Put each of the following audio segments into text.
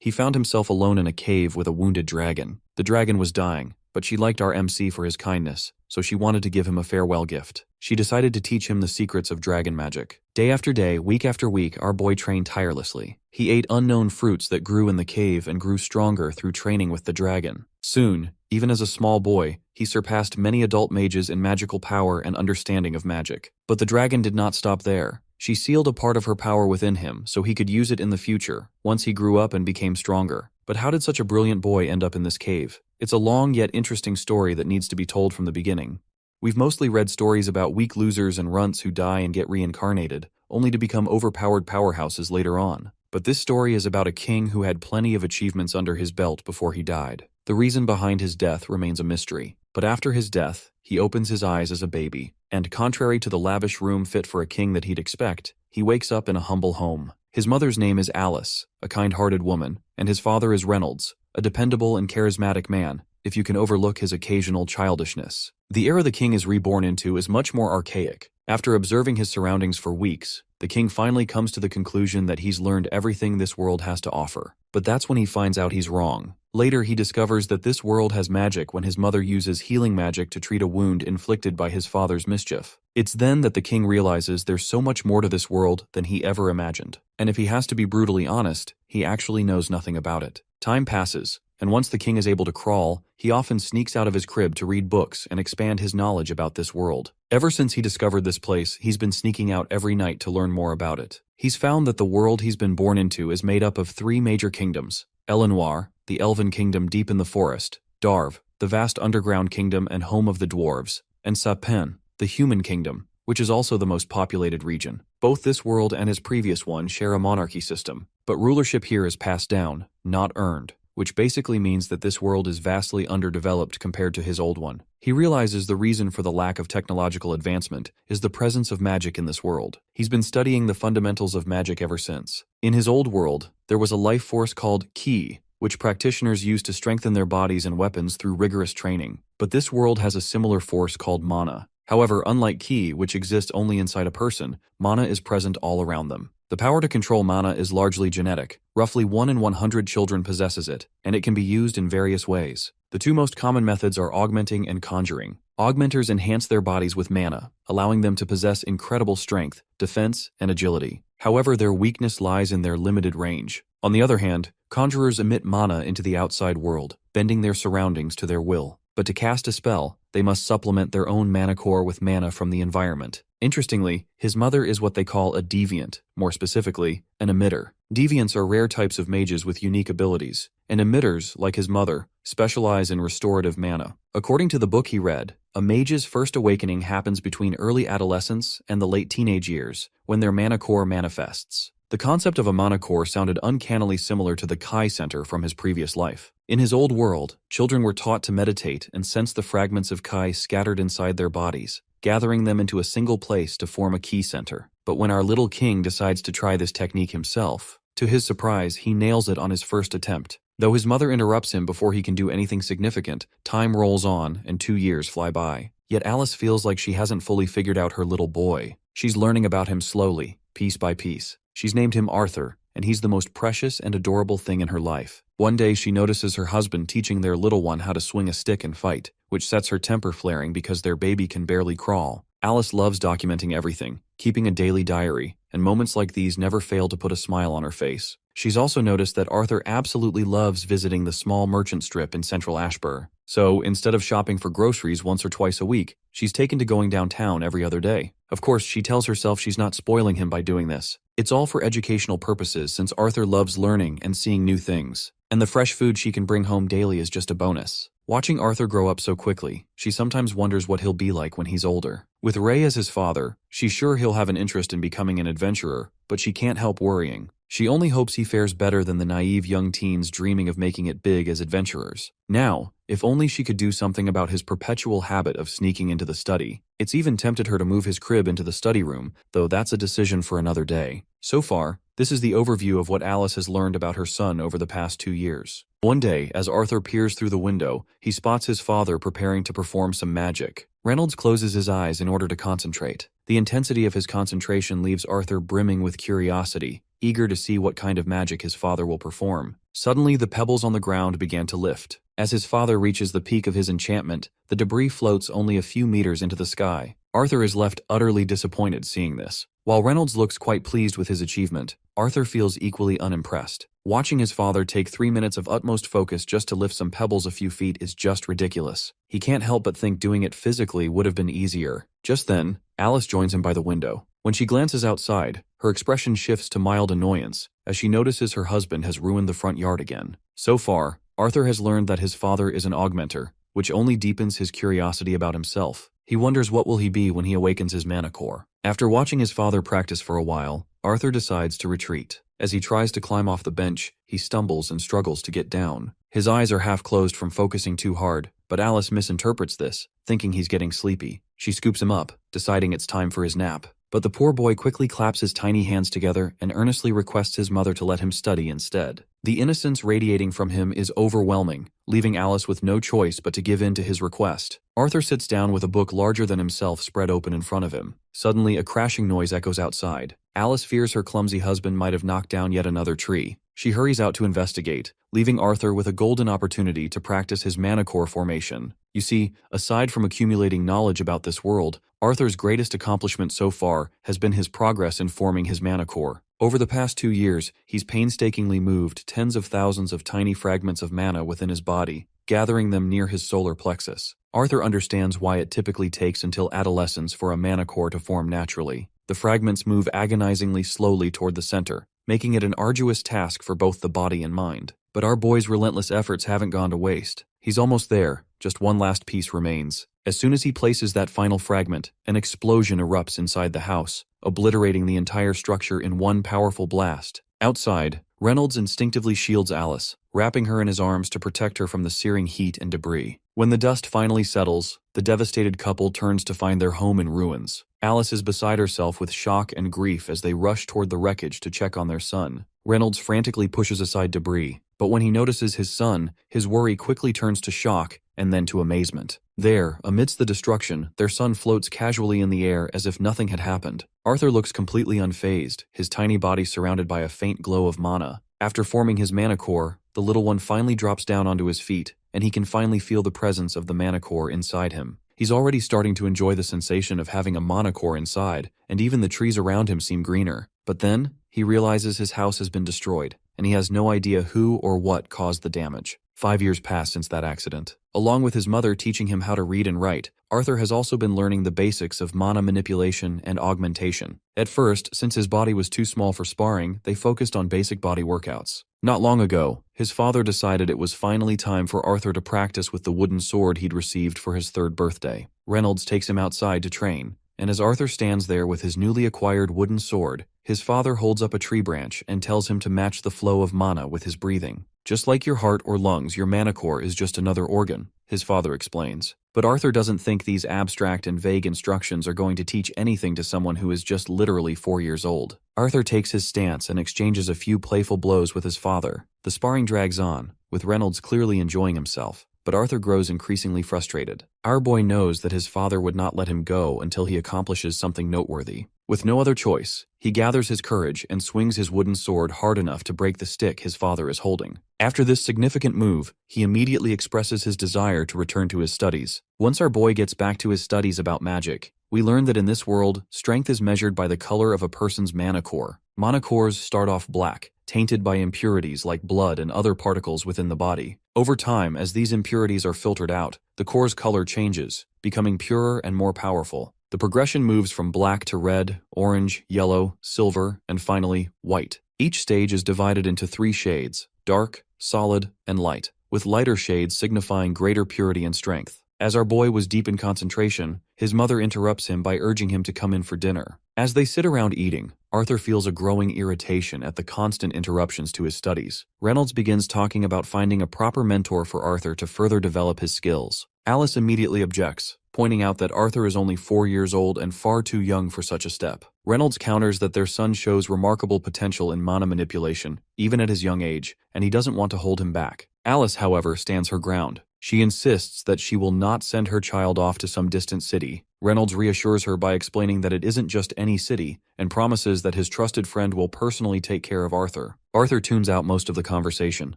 He found himself alone in a cave with a wounded dragon. The dragon was dying, but she liked our MC for his kindness, so she wanted to give him a farewell gift. She decided to teach him the secrets of dragon magic. Day after day, week after week, our boy trained tirelessly. He ate unknown fruits that grew in the cave and grew stronger through training with the dragon. Soon, even as a small boy, he surpassed many adult mages in magical power and understanding of magic. But the dragon did not stop there. She sealed a part of her power within him so he could use it in the future, once he grew up and became stronger. But how did such a brilliant boy end up in this cave? It's a long yet interesting story that needs to be told from the beginning. We've mostly read stories about weak losers and runts who die and get reincarnated, only to become overpowered powerhouses later on. But this story is about a king who had plenty of achievements under his belt before he died. The reason behind his death remains a mystery. But after his death, he opens his eyes as a baby, and contrary to the lavish room fit for a king that he'd expect, he wakes up in a humble home. His mother's name is Alice, a kind-hearted woman, and his father is Reynolds, a dependable and charismatic man, if you can overlook his occasional childishness. The era the king is reborn into is much more archaic. After observing his surroundings for weeks, the king finally comes to the conclusion that he's learned everything this world has to offer. But that's when he finds out he's wrong. Later, he discovers that this world has magic when his mother uses healing magic to treat a wound inflicted by his father's mischief. It's then that the king realizes there's so much more to this world than he ever imagined. And if he has to be brutally honest, he actually knows nothing about it. Time passes, and once the king is able to crawl, he often sneaks out of his crib to read books and expand his knowledge about this world. Ever since he discovered this place, he's been sneaking out every night to learn more about it. He's found that the world he's been born into is made up of 3 major kingdoms: Elenoir, the elven kingdom deep in the forest; Darv, the vast underground kingdom and home of the dwarves; and Sapin, the human kingdom, which is also the most populated region. Both this world and his previous one share a monarchy system, but rulership here is passed down, not earned, which basically means that this world is vastly underdeveloped compared to his old one. He realizes the reason for the lack of technological advancement is the presence of magic in this world. He's been studying the fundamentals of magic ever since. In his old world, there was a life force called Ki, which practitioners used to strengthen their bodies and weapons through rigorous training. But this world has a similar force called mana. However, unlike Ki, which exists only inside a person, mana is present all around them. The power to control mana is largely genetic. Roughly 1 in 100 children possesses it, and it can be used in various ways. The 2 most common methods are augmenting and conjuring. Augmenters enhance their bodies with mana, allowing them to possess incredible strength, defense, and agility. However, their weakness lies in their limited range. On the other hand, conjurers emit mana into the outside world, bending their surroundings to their will. But to cast a spell, they must supplement their own mana core with mana from the environment. Interestingly, his mother is what they call a deviant, more specifically, an emitter. Deviants are rare types of mages with unique abilities, and emitters, like his mother, specialize in restorative mana. According to the book he read, a mage's first awakening happens between early adolescence and the late teenage years, when their mana core manifests. The concept of a mana core sounded uncannily similar to the Kai Center from his previous life. In his old world, children were taught to meditate and sense the fragments of Kai scattered inside their bodies, gathering them into a single place to form a Ki Center. But when our little king decides to try this technique himself, to his surprise, he nails it on his first attempt. Though his mother interrupts him before he can do anything significant, time rolls on and 2 years fly by. Yet Alice feels like she hasn't fully figured out her little boy. She's learning about him slowly, piece by piece. She's named him Arthur, and he's the most precious and adorable thing in her life. One day she notices her husband teaching their little one how to swing a stick and fight, which sets her temper flaring because their baby can barely crawl. Alice loves documenting everything, keeping a daily diary, and moments like these never fail to put a smile on her face. She's also noticed that Arthur absolutely loves visiting the small merchant strip in central Ashbor. So, instead of shopping for groceries once or twice a week, she's taken to going downtown every other day. Of course, she tells herself she's not spoiling him by doing this. It's all for educational purposes since Arthur loves learning and seeing new things, and the fresh food she can bring home daily is just a bonus. Watching Arthur grow up so quickly, she sometimes wonders what he'll be like when he's older. With Ray as his father, she's sure he'll have an interest in becoming an adventurer, but she can't help worrying. She only hopes he fares better than the naive young teens dreaming of making it big as adventurers. Now, if only she could do something about his perpetual habit of sneaking into the study. It's even tempted her to move his crib into the study room, though that's a decision for another day. So far, this is the overview of what Alice has learned about her son over the past 2 years. One day, as Arthur peers through the window, he spots his father preparing to perform some magic. Reynolds closes his eyes in order to concentrate. The intensity of his concentration leaves Arthur brimming with curiosity, eager to see what kind of magic his father will perform. Suddenly, the pebbles on the ground began to lift. As his father reaches the peak of his enchantment, the debris floats only a few meters into the sky. Arthur is left utterly disappointed seeing this. While Reynolds looks quite pleased with his achievement, Arthur feels equally unimpressed. Watching his father take 3 minutes of utmost focus just to lift some pebbles a few feet is just ridiculous. He can't help but think doing it physically would have been easier. Just then, Alice joins him by the window. When she glances outside, her expression shifts to mild annoyance as she notices her husband has ruined the front yard again. So far, Arthur has learned that his father is an augmenter, which only deepens his curiosity about himself. He wonders what will he be when he awakens his mana core. After watching his father practice for a while, Arthur decides to retreat. As he tries to climb off the bench, he stumbles and struggles to get down. His eyes are half closed from focusing too hard, but Alice misinterprets this, thinking he's getting sleepy. She scoops him up, deciding it's time for his nap. But the poor boy quickly claps his tiny hands together and earnestly requests his mother to let him study instead. The innocence radiating from him is overwhelming, leaving Alice with no choice but to give in to his request. Arthur sits down with a book larger than himself spread open in front of him. Suddenly, a crashing noise echoes outside. Alice fears her clumsy husband might have knocked down yet another tree. She hurries out to investigate, leaving Arthur with a golden opportunity to practice his mana core formation. You see, aside from accumulating knowledge about this world, Arthur's greatest accomplishment so far has been his progress in forming his mana core. Over the past 2 years, he's painstakingly moved tens of thousands of tiny fragments of mana within his body, gathering them near his solar plexus. Arthur understands why it typically takes until adolescence for a mana core to form naturally. The fragments move agonizingly slowly toward the center, making it an arduous task for both the body and mind. But our boy's relentless efforts haven't gone to waste. He's almost there, just one last piece remains. As soon as he places that final fragment, an explosion erupts inside the house, obliterating the entire structure in one powerful blast. Outside, Reynolds instinctively shields Alice, wrapping her in his arms to protect her from the searing heat and debris. When the dust finally settles, the devastated couple turns to find their home in ruins. Alice is beside herself with shock and grief as they rush toward the wreckage to check on their son. Reynolds frantically pushes aside debris, but when he notices his son, his worry quickly turns to shock and then to amazement. There, amidst the destruction, their son floats casually in the air as if nothing had happened. Arthur looks completely unfazed, his tiny body surrounded by a faint glow of mana. After forming his mana core, the little one finally drops down onto his feet, and he can finally feel the presence of the mana core inside him. He's already starting to enjoy the sensation of having a mana core inside, and even the trees around him seem greener. But then, he realizes his house has been destroyed, and he has no idea who or what caused the damage. 5 years pass since that accident. Along with his mother teaching him how to read and write, Arthur has also been learning the basics of mana manipulation and augmentation. At first, since his body was too small for sparring, they focused on basic body workouts. Not long ago, his father decided it was finally time for Arthur to practice with the wooden sword he'd received for his 3rd birthday. Reynolds takes him outside to train, and as Arthur stands there with his newly acquired wooden sword, his father holds up a tree branch and tells him to match the flow of mana with his breathing. Just like your heart or lungs, your mana core is just another organ, his father explains. But Arthur doesn't think these abstract and vague instructions are going to teach anything to someone who is just literally 4 years old. Arthur takes his stance and exchanges a few playful blows with his father. The sparring drags on, with Reynolds clearly enjoying himself, but Arthur grows increasingly frustrated. Our boy knows that his father would not let him go until he accomplishes something noteworthy. With no other choice, he gathers his courage and swings his wooden sword hard enough to break the stick his father is holding. After this significant move, he immediately expresses his desire to return to his studies. Once our boy gets back to his studies about magic, we learn that in this world, strength is measured by the color of a person's mana core. Mana cores start off black, tainted by impurities like blood and other particles within the body. Over time, as these impurities are filtered out, the core's color changes, becoming purer and more powerful. The progression moves from black to red, orange, yellow, silver, and finally, white. Each stage is divided into 3 shades: dark, solid, and light, with lighter shades signifying greater purity and strength. As our boy was deep in concentration, his mother interrupts him by urging him to come in for dinner. As they sit around eating, Arthur feels a growing irritation at the constant interruptions to his studies. Reynolds begins talking about finding a proper mentor for Arthur to further develop his skills. Alice immediately objects, pointing out that Arthur is only 4 years old and far too young for such a step. Reynolds counters that their son shows remarkable potential in mana manipulation, even at his young age, and he doesn't want to hold him back. Alice, however, stands her ground. She insists that she will not send her child off to some distant city. Reynolds reassures her by explaining that it isn't just any city, and promises that his trusted friend will personally take care of Arthur. Arthur tunes out most of the conversation,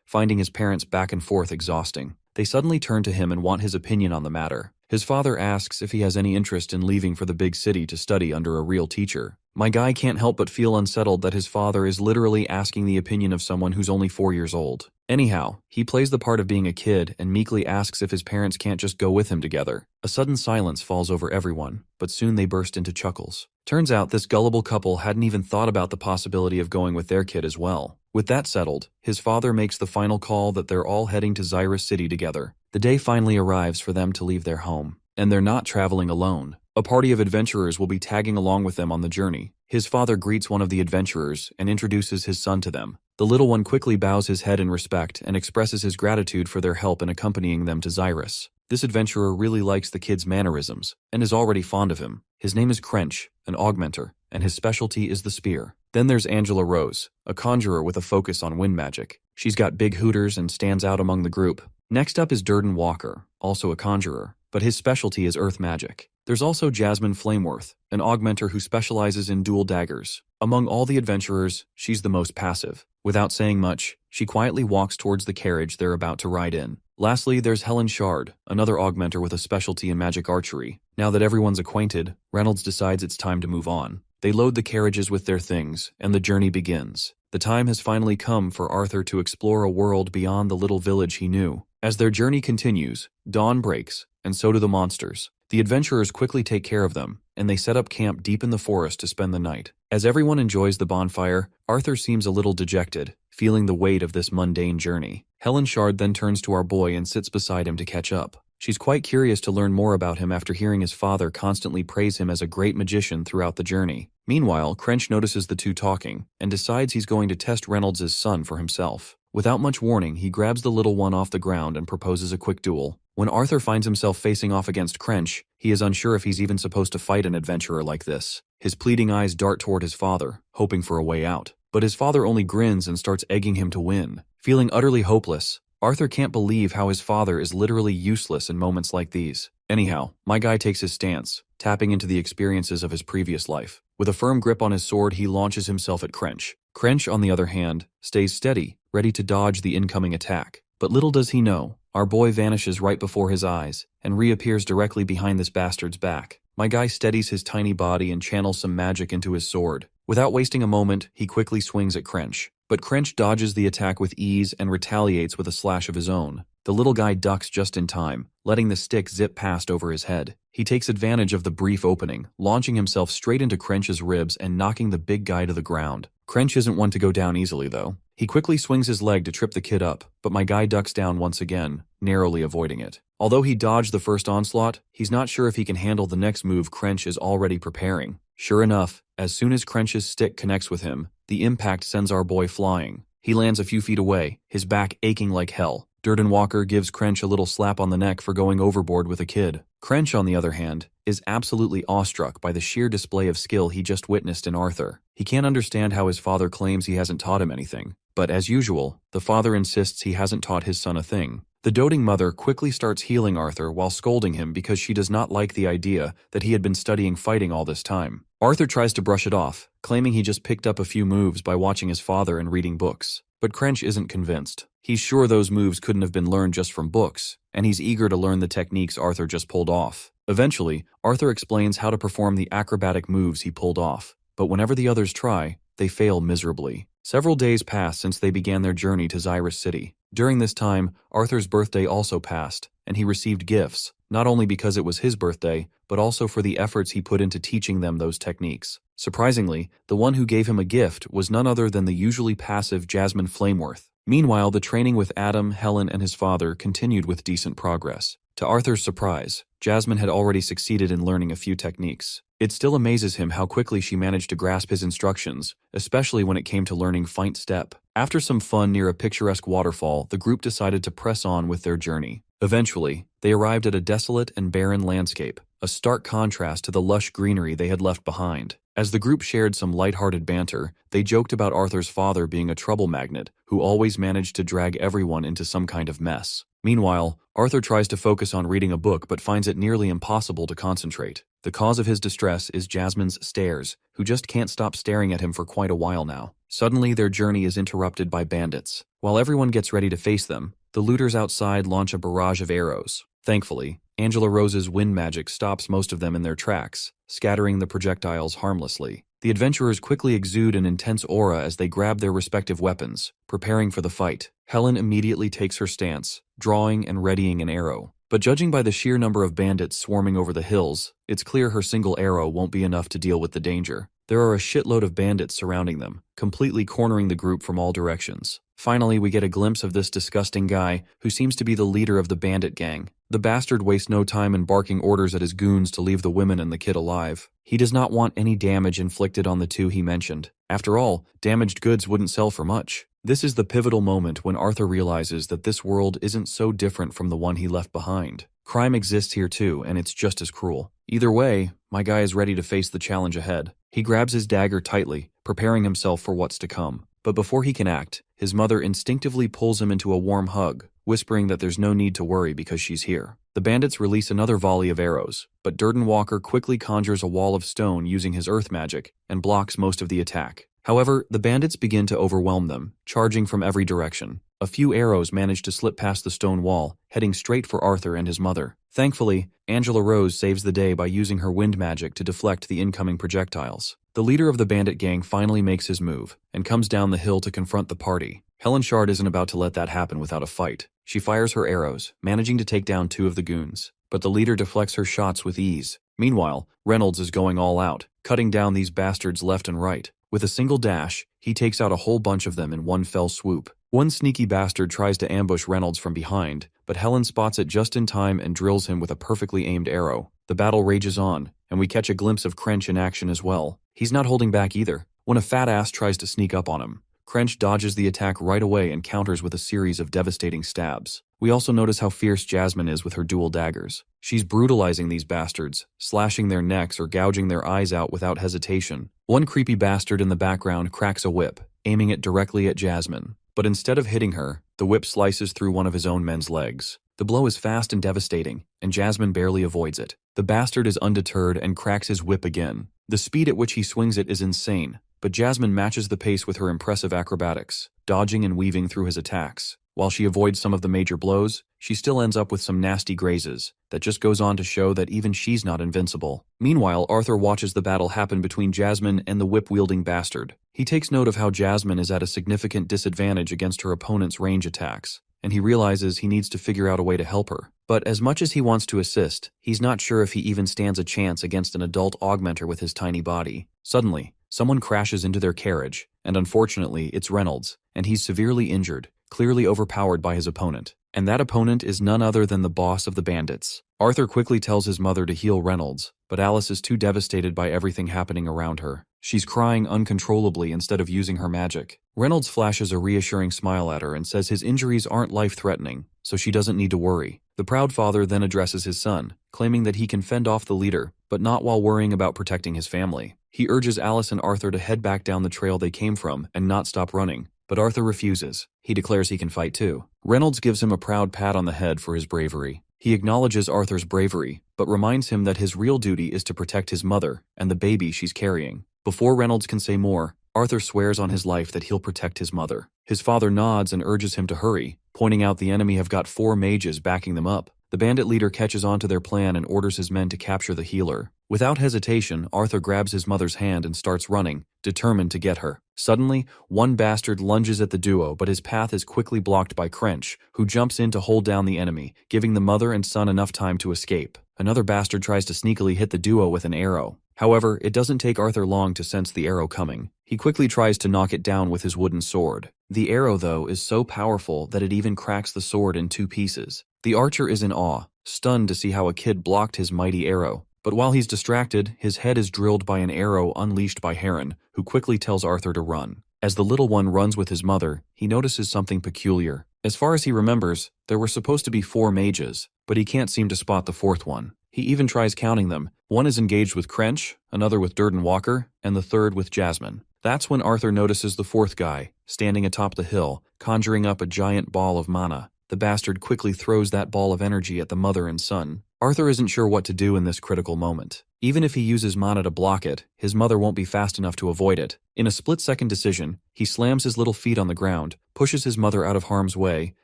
finding his parents back and forth exhausting. They suddenly turn to him and want his opinion on the matter. His father asks if he has any interest in leaving for the big city to study under a real teacher. My guy can't help but feel unsettled that his father is literally asking the opinion of someone who's only 4 years old. Anyhow, he plays the part of being a kid and meekly asks if his parents can't just go with him together. A sudden silence falls over everyone, but soon they burst into chuckles. Turns out this gullible couple hadn't even thought about the possibility of going with their kid as well. With that settled, his father makes the final call that they're all heading to Xyrus City together. The day finally arrives for them to leave their home. And they're not traveling alone. A party of adventurers will be tagging along with them on the journey. His father greets one of the adventurers and introduces his son to them. The little one quickly bows his head in respect and expresses his gratitude for their help in accompanying them to Xyrus. This adventurer really likes the kid's mannerisms and is already fond of him. His name is Crench, an augmenter, and his specialty is the spear. Then there's Angela Rose, a conjurer with a focus on wind magic. She's got big hooters and stands out among the group. Next up is Durden Walker, also a conjurer, but his specialty is earth magic. There's also Jasmine Flameworth, an augmenter who specializes in dual daggers. Among all the adventurers, she's the most passive. Without saying much, she quietly walks towards the carriage they're about to ride in. Lastly, there's Helen Shard, another augmenter with a specialty in magic archery. Now that everyone's acquainted, Reynolds decides it's time to move on. They load the carriages with their things, and the journey begins. The time has finally come for Arthur to explore a world beyond the little village he knew. As their journey continues, dawn breaks, and so do the monsters. The adventurers quickly take care of them, and they set up camp deep in the forest to spend the night. As everyone enjoys the bonfire, Arthur seems a little dejected, feeling the weight of this mundane journey. Helen Shard then turns to our boy and sits beside him to catch up. She's quite curious to learn more about him after hearing his father constantly praise him as a great magician throughout the journey. Meanwhile, Crench notices the two talking, and decides he's going to test Reynolds' son for himself. Without much warning, he grabs the little one off the ground and proposes a quick duel. When Arthur finds himself facing off against Crench, he is unsure if he's even supposed to fight an adventurer like this. His pleading eyes dart toward his father, hoping for a way out. But his father only grins and starts egging him to win. Feeling utterly hopeless, Arthur can't believe how his father is literally useless in moments like these. Anyhow, my guy takes his stance, tapping into the experiences of his previous life. With a firm grip on his sword, he launches himself at Crench. Crench, on the other hand, stays steady, ready to dodge the incoming attack. But little does he know, our boy vanishes right before his eyes and reappears directly behind this bastard's back. My guy steadies his tiny body and channels some magic into his sword. Without wasting a moment, he quickly swings at Crench. But Crench dodges the attack with ease and retaliates with a slash of his own. The little guy ducks just in time, letting the stick zip past over his head. He takes advantage of the brief opening, launching himself straight into Crench's ribs and knocking the big guy to the ground. Crench isn't one to go down easily, though. He quickly swings his leg to trip the kid up, but my guy ducks down once again, narrowly avoiding it. Although he dodged the first onslaught, he's not sure if he can handle the next move Crench is already preparing. Sure enough, as soon as Crench's stick connects with him, the impact sends our boy flying. He lands a few feet away, his back aching like hell. Durden Walker gives Crench a little slap on the neck for going overboard with a kid. Crench, on the other hand, is absolutely awestruck by the sheer display of skill he just witnessed in Arthur. He can't understand how his father claims he hasn't taught him anything. But as usual, the father insists he hasn't taught his son a thing. The doting mother quickly starts healing Arthur while scolding him because she does not like the idea that he had been studying fighting all this time. Arthur tries to brush it off, claiming he just picked up a few moves by watching his father and reading books. But Crench isn't convinced. He's sure those moves couldn't have been learned just from books, and he's eager to learn the techniques Arthur just pulled off. Eventually, Arthur explains how to perform the acrobatic moves he pulled off, but whenever the others try, they fail miserably. Several days pass since they began their journey to Xyrus City. During this time, Arthur's birthday also passed, and he received gifts, not only because it was his birthday, but also for the efforts he put into teaching them those techniques. Surprisingly, the one who gave him a gift was none other than the usually passive Jasmine Flameworth. Meanwhile, the training with Adam, Helen, and his father continued with decent progress. To Arthur's surprise, Jasmine had already succeeded in learning a few techniques. It still amazes him how quickly she managed to grasp his instructions, especially when it came to learning feint step. After some fun near a picturesque waterfall, the group decided to press on with their journey. Eventually, they arrived at a desolate and barren landscape, a stark contrast to the lush greenery they had left behind. As the group shared some lighthearted banter, they joked about Arthur's father being a trouble magnet who always managed to drag everyone into some kind of mess. Meanwhile, Arthur tries to focus on reading a book but finds it nearly impossible to concentrate. The cause of his distress is Jasmine's stares, who just can't stop staring at him for quite a while now. Suddenly, their journey is interrupted by bandits. While everyone gets ready to face them, the looters outside launch a barrage of arrows. Thankfully, Angela Rose's wind magic stops most of them in their tracks, scattering the projectiles harmlessly. The adventurers quickly exude an intense aura as they grab their respective weapons, preparing for the fight. Helen immediately takes her stance, drawing and readying an arrow. But judging by the sheer number of bandits swarming over the hills, it's clear her single arrow won't be enough to deal with the danger. There are a shitload of bandits surrounding them, completely cornering the group from all directions. Finally, we get a glimpse of this disgusting guy, who seems to be the leader of the bandit gang. The bastard wastes no time in barking orders at his goons to leave the women and the kid alive. He does not want any damage inflicted on the two he mentioned. After all, damaged goods wouldn't sell for much. This is the pivotal moment when Arthur realizes that this world isn't so different from the one he left behind. Crime exists here too, and it's just as cruel. Either way, my guy is ready to face the challenge ahead. He grabs his dagger tightly, preparing himself for what's to come. But before he can act, his mother instinctively pulls him into a warm hug, whispering that there's no need to worry because she's here. The bandits release another volley of arrows, but Durden Walker quickly conjures a wall of stone using his earth magic and blocks most of the attack. However, the bandits begin to overwhelm them, charging from every direction. A few arrows manage to slip past the stone wall, heading straight for Arthur and his mother. Thankfully, Angela Rose saves the day by using her wind magic to deflect the incoming projectiles. The leader of the bandit gang finally makes his move, and comes down the hill to confront the party. Helen Shard isn't about to let that happen without a fight. She fires her arrows, managing to take down two of the goons. But the leader deflects her shots with ease. Meanwhile, Reynolds is going all out, cutting down these bastards left and right. With a single dash, he takes out a whole bunch of them in one fell swoop. One sneaky bastard tries to ambush Reynolds from behind, but Helen spots it just in time and drills him with a perfectly aimed arrow. The battle rages on, and we catch a glimpse of Crench in action as well. He's not holding back either. When a fat ass tries to sneak up on him, Crench dodges the attack right away and counters with a series of devastating stabs. We also notice how fierce Jasmine is with her dual daggers. She's brutalizing these bastards, slashing their necks or gouging their eyes out without hesitation. One creepy bastard in the background cracks a whip, aiming it directly at Jasmine. But instead of hitting her, the whip slices through one of his own men's legs. The blow is fast and devastating, and Jasmine barely avoids it. The bastard is undeterred and cracks his whip again. The speed at which he swings it is insane, but Jasmine matches the pace with her impressive acrobatics, dodging and weaving through his attacks. While she avoids some of the major blows, she still ends up with some nasty grazes. That just goes on to show that even she's not invincible. Meanwhile, Arthur watches the battle happen between Jasmine and the whip-wielding bastard. He takes note of how Jasmine is at a significant disadvantage against her opponent's range attacks, and he realizes he needs to figure out a way to help her. But as much as he wants to assist, he's not sure if he even stands a chance against an adult augmenter with his tiny body. Suddenly, someone crashes into their carriage, and unfortunately, it's Reynolds, and he's severely injured, clearly overpowered by his opponent. And that opponent is none other than the boss of the bandits. Arthur quickly tells his mother to heal Reynolds, but Alice is too devastated by everything happening around her. She's crying uncontrollably instead of using her magic. Reynolds flashes a reassuring smile at her and says his injuries aren't life-threatening, so she doesn't need to worry. The proud father then addresses his son, claiming that he can fend off the leader, but not while worrying about protecting his family. He urges Alice and Arthur to head back down the trail they came from and not stop running, but Arthur refuses. He declares he can fight too. Reynolds gives him a proud pat on the head for his bravery. He acknowledges Arthur's bravery, but reminds him that his real duty is to protect his mother and the baby she's carrying. Before Reynolds can say more, Arthur swears on his life that he'll protect his mother. His father nods and urges him to hurry, pointing out the enemy have got 4 mages backing them up. The bandit leader catches on to their plan and orders his men to capture the healer. Without hesitation, Arthur grabs his mother's hand and starts running, determined to get her. Suddenly, one bastard lunges at the duo, but his path is quickly blocked by Crench, who jumps in to hold down the enemy, giving the mother and son enough time to escape. Another bastard tries to sneakily hit the duo with an arrow. However, it doesn't take Arthur long to sense the arrow coming. He quickly tries to knock it down with his wooden sword. The arrow, though, is so powerful that it even cracks the sword in 2 pieces. The archer is in awe, stunned to see how a kid blocked his mighty arrow. But while he's distracted, his head is drilled by an arrow unleashed by Heron, who quickly tells Arthur to run. As the little one runs with his mother, he notices something peculiar. As far as he remembers, there were supposed to be 4 mages, but he can't seem to spot the 4th one. He even tries counting them. One is engaged with Crench, another with Durden Walker, and the third with Jasmine. That's when Arthur notices the 4th guy, standing atop the hill, conjuring up a giant ball of mana. the bastard quickly throws that ball of energy at the mother and son. Arthur isn't sure what to do in this critical moment. Even if he uses mana to block it, his mother won't be fast enough to avoid it. In a split-second decision, he slams his little feet on the ground, pushes his mother out of harm's way,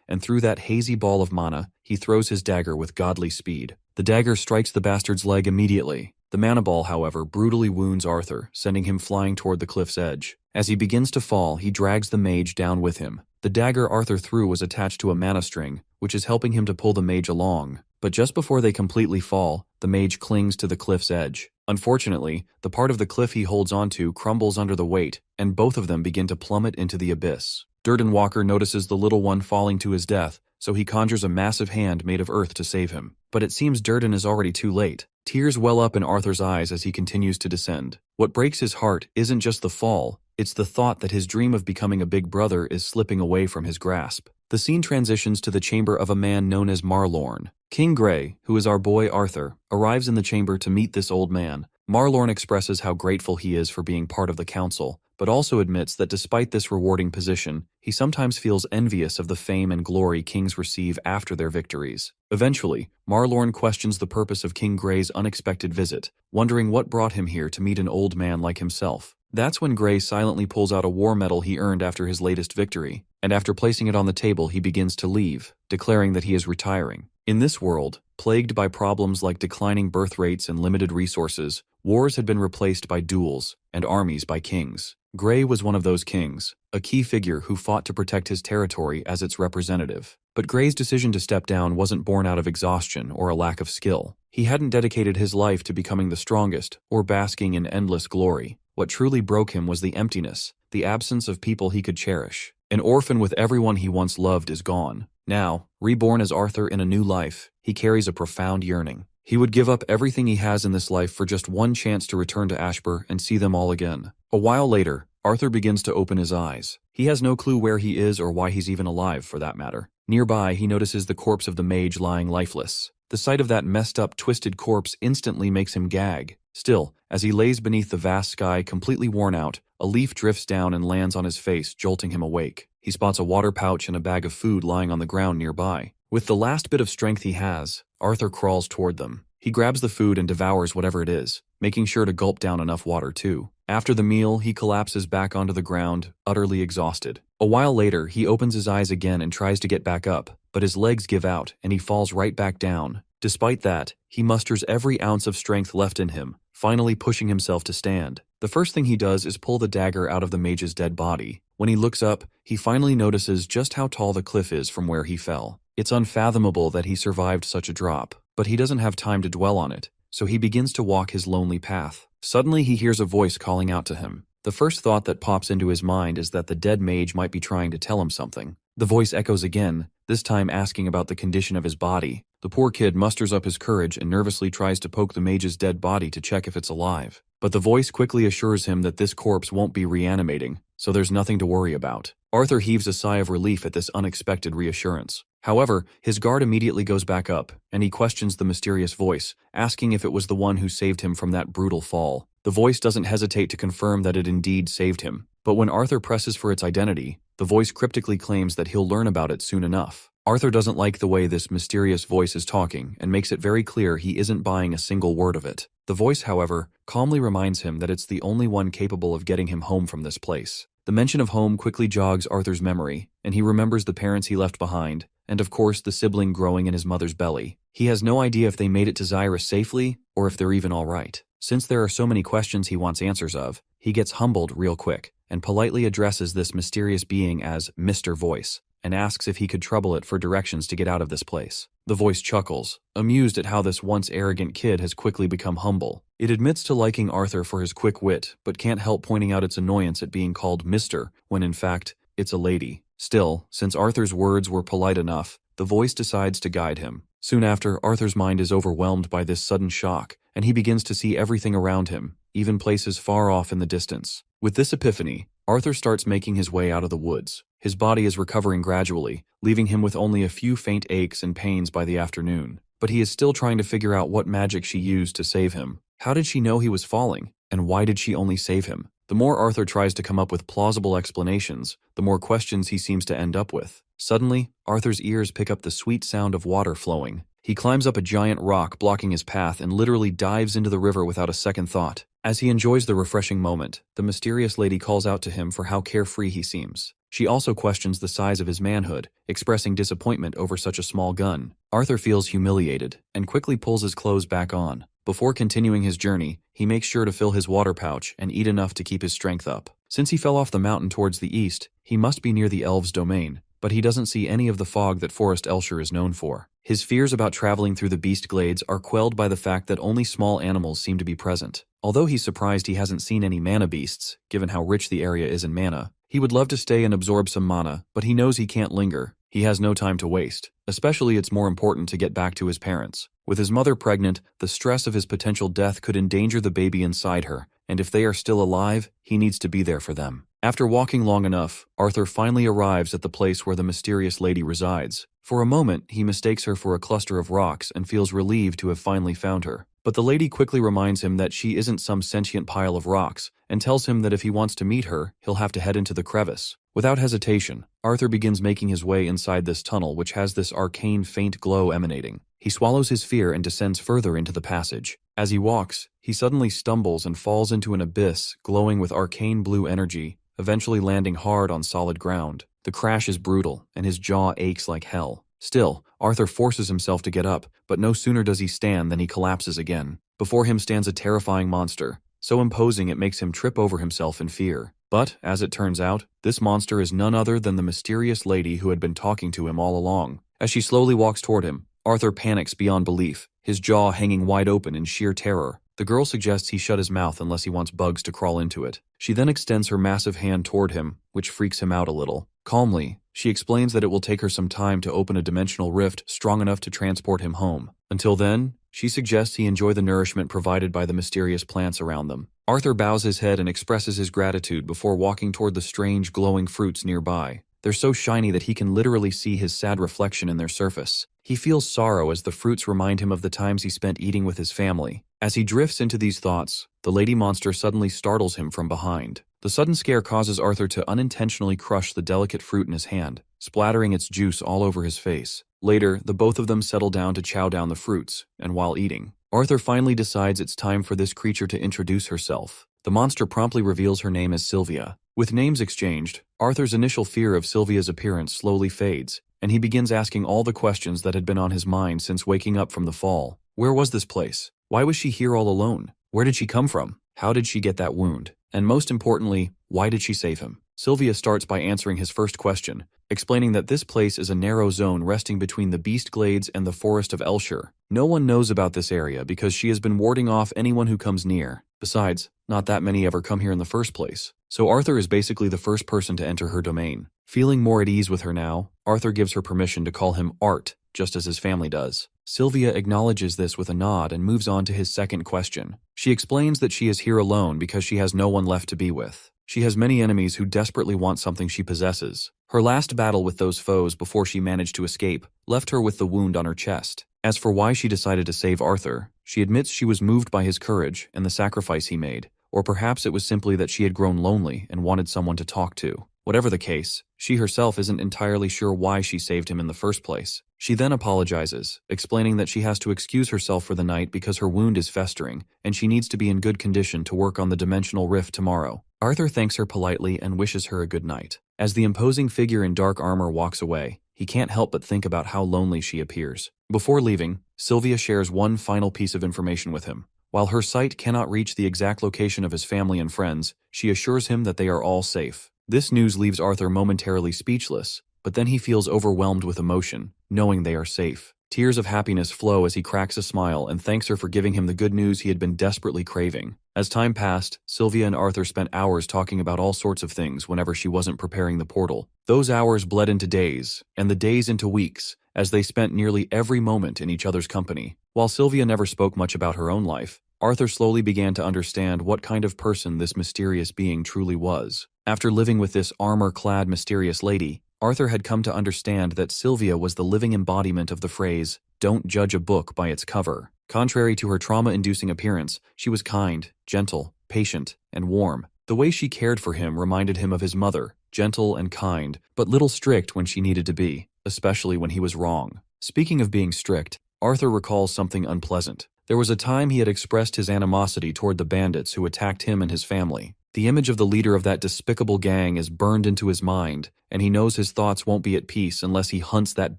and through that hazy ball of mana, he throws his dagger with godly speed. The dagger strikes the bastard's leg immediately. The mana ball, however, brutally wounds Arthur, sending him flying toward the cliff's edge. As he begins to fall, he drags the mage down with him. The dagger Arthur threw was attached to a mana string, which is helping him to pull the mage along. But just before they completely fall, the mage clings to the cliff's edge. Unfortunately, the part of the cliff he holds onto crumbles under the weight, and both of them begin to plummet into the abyss. Durden Walker notices the little one falling to his death, so he conjures a massive hand made of earth to save him. But it seems Durden is already too late. Tears well up in Arthur's eyes as he continues to descend. What breaks his heart isn't just the fall, it's the thought that his dream of becoming a big brother is slipping away from his grasp. The scene transitions to the chamber of a man known as Marlorn. King Grey, who is our boy Arthur, arrives in the chamber to meet this old man. Marlorn expresses how grateful he is for being part of the council, but also admits that despite this rewarding position, he sometimes feels envious of the fame and glory kings receive after their victories. Eventually, Marlorn questions the purpose of King Grey's unexpected visit, wondering what brought him here to meet an old man like himself. That's when Grey silently pulls out a war medal he earned after his latest victory, and after placing it on the table he begins to leave, declaring that he is retiring. In this world, plagued by problems like declining birth rates and limited resources, wars had been replaced by duels, and armies by kings. Grey was one of those kings, a key figure who fought to protect his territory as its representative. But Grey's decision to step down wasn't born out of exhaustion or a lack of skill. He hadn't dedicated his life to becoming the strongest or basking in endless glory. What truly broke him was the emptiness, the absence of people he could cherish. An orphan with everyone he once loved is gone. Now, reborn as Arthur in a new life, he carries a profound yearning. He would give up everything he has in this life for just one chance to return to Ashbor and see them all again. A while later, Arthur begins to open his eyes. He has no clue where he is or why he's even alive, for that matter. Nearby, he notices the corpse of the mage lying lifeless. The sight of that messed up, twisted corpse instantly makes him gag. Still, as he lays beneath the vast sky completely worn out, a leaf drifts down and lands on his face, jolting him awake. He spots a water pouch and a bag of food lying on the ground nearby. With the last bit of strength he has, Arthur crawls toward them. He grabs the food and devours whatever it is, making sure to gulp down enough water too. After the meal, he collapses back onto the ground, utterly exhausted. A while later, he opens his eyes again and tries to get back up, but his legs give out and he falls right back down. Despite that, he musters every ounce of strength left in him, finally pushing himself to stand. The first thing he does is pull the dagger out of the mage's dead body. When he looks up, he finally notices just how tall the cliff is from where he fell. It's unfathomable that he survived such a drop, but he doesn't have time to dwell on it, so he begins to walk his lonely path. Suddenly he hears a voice calling out to him. The first thought that pops into his mind is that the dead mage might be trying to tell him something. The voice echoes again, this time asking about the condition of his body. The poor kid musters up his courage and nervously tries to poke the mage's dead body to check if it's alive. But the voice quickly assures him that this corpse won't be reanimating, so there's nothing to worry about. Arthur heaves a sigh of relief at this unexpected reassurance. However, his guard immediately goes back up, and he questions the mysterious voice, asking if it was the one who saved him from that brutal fall. The voice doesn't hesitate to confirm that it indeed saved him, but when Arthur presses for its identity, the voice cryptically claims that he'll learn about it soon enough. Arthur doesn't like the way this mysterious voice is talking and makes it very clear he isn't buying a single word of it. The voice, however, calmly reminds him that it's the only one capable of getting him home from this place. The mention of home quickly jogs Arthur's memory, and he remembers the parents he left behind, and of course the sibling growing in his mother's belly. He has no idea if they made it to Xyrus safely, or if they're even alright. Since there are so many questions he wants answers of, he gets humbled real quick, and politely addresses this mysterious being as Mr. Voice, and asks if he could trouble it for directions to get out of this place. The voice chuckles, amused at how this once arrogant kid has quickly become humble. It admits to liking Arthur for his quick wit, but can't help pointing out its annoyance at being called Mr., when in fact, it's a lady. Still, since Arthur's words were polite enough, the voice decides to guide him. Soon after, Arthur's mind is overwhelmed by this sudden shock, and he begins to see everything around him, even places far off in the distance. With this epiphany, Arthur starts making his way out of the woods. His body is recovering gradually, leaving him with only a few faint aches and pains by the afternoon. But he is still trying to figure out what magic she used to save him. How did she know he was falling? And why did she only save him? The more Arthur tries to come up with plausible explanations, the more questions he seems to end up with. Suddenly, Arthur's ears pick up the sweet sound of water flowing. He climbs up a giant rock blocking his path and literally dives into the river without a second thought. As he enjoys the refreshing moment, the mysterious lady calls out to him for how carefree he seems. She also questions the size of his manhood, expressing disappointment over such a small gun. Arthur feels humiliated and quickly pulls his clothes back on. Before continuing his journey, he makes sure to fill his water pouch and eat enough to keep his strength up. Since he fell off the mountain towards the east, he must be near the elves' domain, but he doesn't see any of the fog that Forest Elshire is known for. His fears about traveling through the beast glades are quelled by the fact that only small animals seem to be present. Although he's surprised he hasn't seen any mana beasts, given how rich the area is in mana, he would love to stay and absorb some mana, but he knows he can't linger. He has no time to waste. Especially it's more important to get back to his parents. With his mother pregnant, the stress of his potential death could endanger the baby inside her, and if they are still alive, he needs to be there for them. After walking long enough, Arthur finally arrives at the place where the mysterious lady resides. For a moment, he mistakes her for a cluster of rocks and feels relieved to have finally found her. But the lady quickly reminds him that she isn't some sentient pile of rocks, and tells him that if he wants to meet her, he'll have to head into the crevice. Without hesitation, Arthur begins making his way inside this tunnel which has this arcane faint glow emanating. He swallows his fear and descends further into the passage. As he walks, he suddenly stumbles and falls into an abyss glowing with arcane blue energy, eventually landing hard on solid ground. The crash is brutal, and his jaw aches like hell. Still, Arthur forces himself to get up, but no sooner does he stand than he collapses again. Before him stands a terrifying monster, so imposing it makes him trip over himself in fear. But, as it turns out, this monster is none other than the mysterious lady who had been talking to him all along. As she slowly walks toward him, Arthur panics beyond belief, his jaw hanging wide open in sheer terror. The girl suggests he shut his mouth unless he wants bugs to crawl into it. She then extends her massive hand toward him, which freaks him out a little. Calmly, she explains that it will take her some time to open a dimensional rift strong enough to transport him home. Until then, she suggests he enjoy the nourishment provided by the mysterious plants around them. Arthur bows his head and expresses his gratitude before walking toward the strange glowing fruits nearby. They're so shiny that he can literally see his sad reflection in their surface. He feels sorrow as the fruits remind him of the times he spent eating with his family. As he drifts into these thoughts, the lady monster suddenly startles him from behind. The sudden scare causes Arthur to unintentionally crush the delicate fruit in his hand, splattering its juice all over his face. Later, the both of them settle down to chow down the fruits, and while eating, Arthur finally decides it's time for this creature to introduce herself. The monster promptly reveals her name as Sylvia. With names exchanged, Arthur's initial fear of Sylvia's appearance slowly fades, and he begins asking all the questions that had been on his mind since waking up from the fall. Where was this place? Why was she here all alone? Where did she come from? How did she get that wound? And most importantly, why did she save him? Sylvia starts by answering his first question, explaining that this place is a narrow zone resting between the Beast Glades and the Forest of Elshire. No one knows about this area because she has been warding off anyone who comes near. Besides, not that many ever come here in the first place. So Arthur is basically the first person to enter her domain. Feeling more at ease with her now, Arthur gives her permission to call him Art, just as his family does. Sylvia acknowledges this with a nod and moves on to his second question. She explains that she is here alone because she has no one left to be with. She has many enemies who desperately want something she possesses. Her last battle with those foes before she managed to escape left her with the wound on her chest. As for why she decided to save Arthur, she admits she was moved by his courage and the sacrifice he made, or perhaps it was simply that she had grown lonely and wanted someone to talk to. Whatever the case, she herself isn't entirely sure why she saved him in the first place. She then apologizes, explaining that she has to excuse herself for the night because her wound is festering, and she needs to be in good condition to work on the dimensional rift tomorrow. Arthur thanks her politely and wishes her a good night. As the imposing figure in dark armor walks away, he can't help but think about how lonely she appears. Before leaving, Sylvia shares one final piece of information with him. While her sight cannot reach the exact location of his family and friends, she assures him that they are all safe. This news leaves Arthur momentarily speechless, but then he feels overwhelmed with emotion, knowing they are safe. Tears of happiness flow as he cracks a smile and thanks her for giving him the good news he had been desperately craving. As time passed, Sylvia and Arthur spent hours talking about all sorts of things whenever she wasn't preparing the portal. Those hours bled into days, and the days into weeks, as they spent nearly every moment in each other's company. While Sylvia never spoke much about her own life, Arthur slowly began to understand what kind of person this mysterious being truly was. After living with this armor-clad mysterious lady, Arthur had come to understand that Sylvia was the living embodiment of the phrase, "Don't judge a book by its cover." Contrary to her trauma-inducing appearance, she was kind, gentle, patient, and warm. The way she cared for him reminded him of his mother, gentle and kind, but little strict when she needed to be, especially when he was wrong. Speaking of being strict, Arthur recalls something unpleasant. There was a time he had expressed his animosity toward the bandits who attacked him and his family. The image of the leader of that despicable gang is burned into his mind, and he knows his thoughts won't be at peace unless he hunts that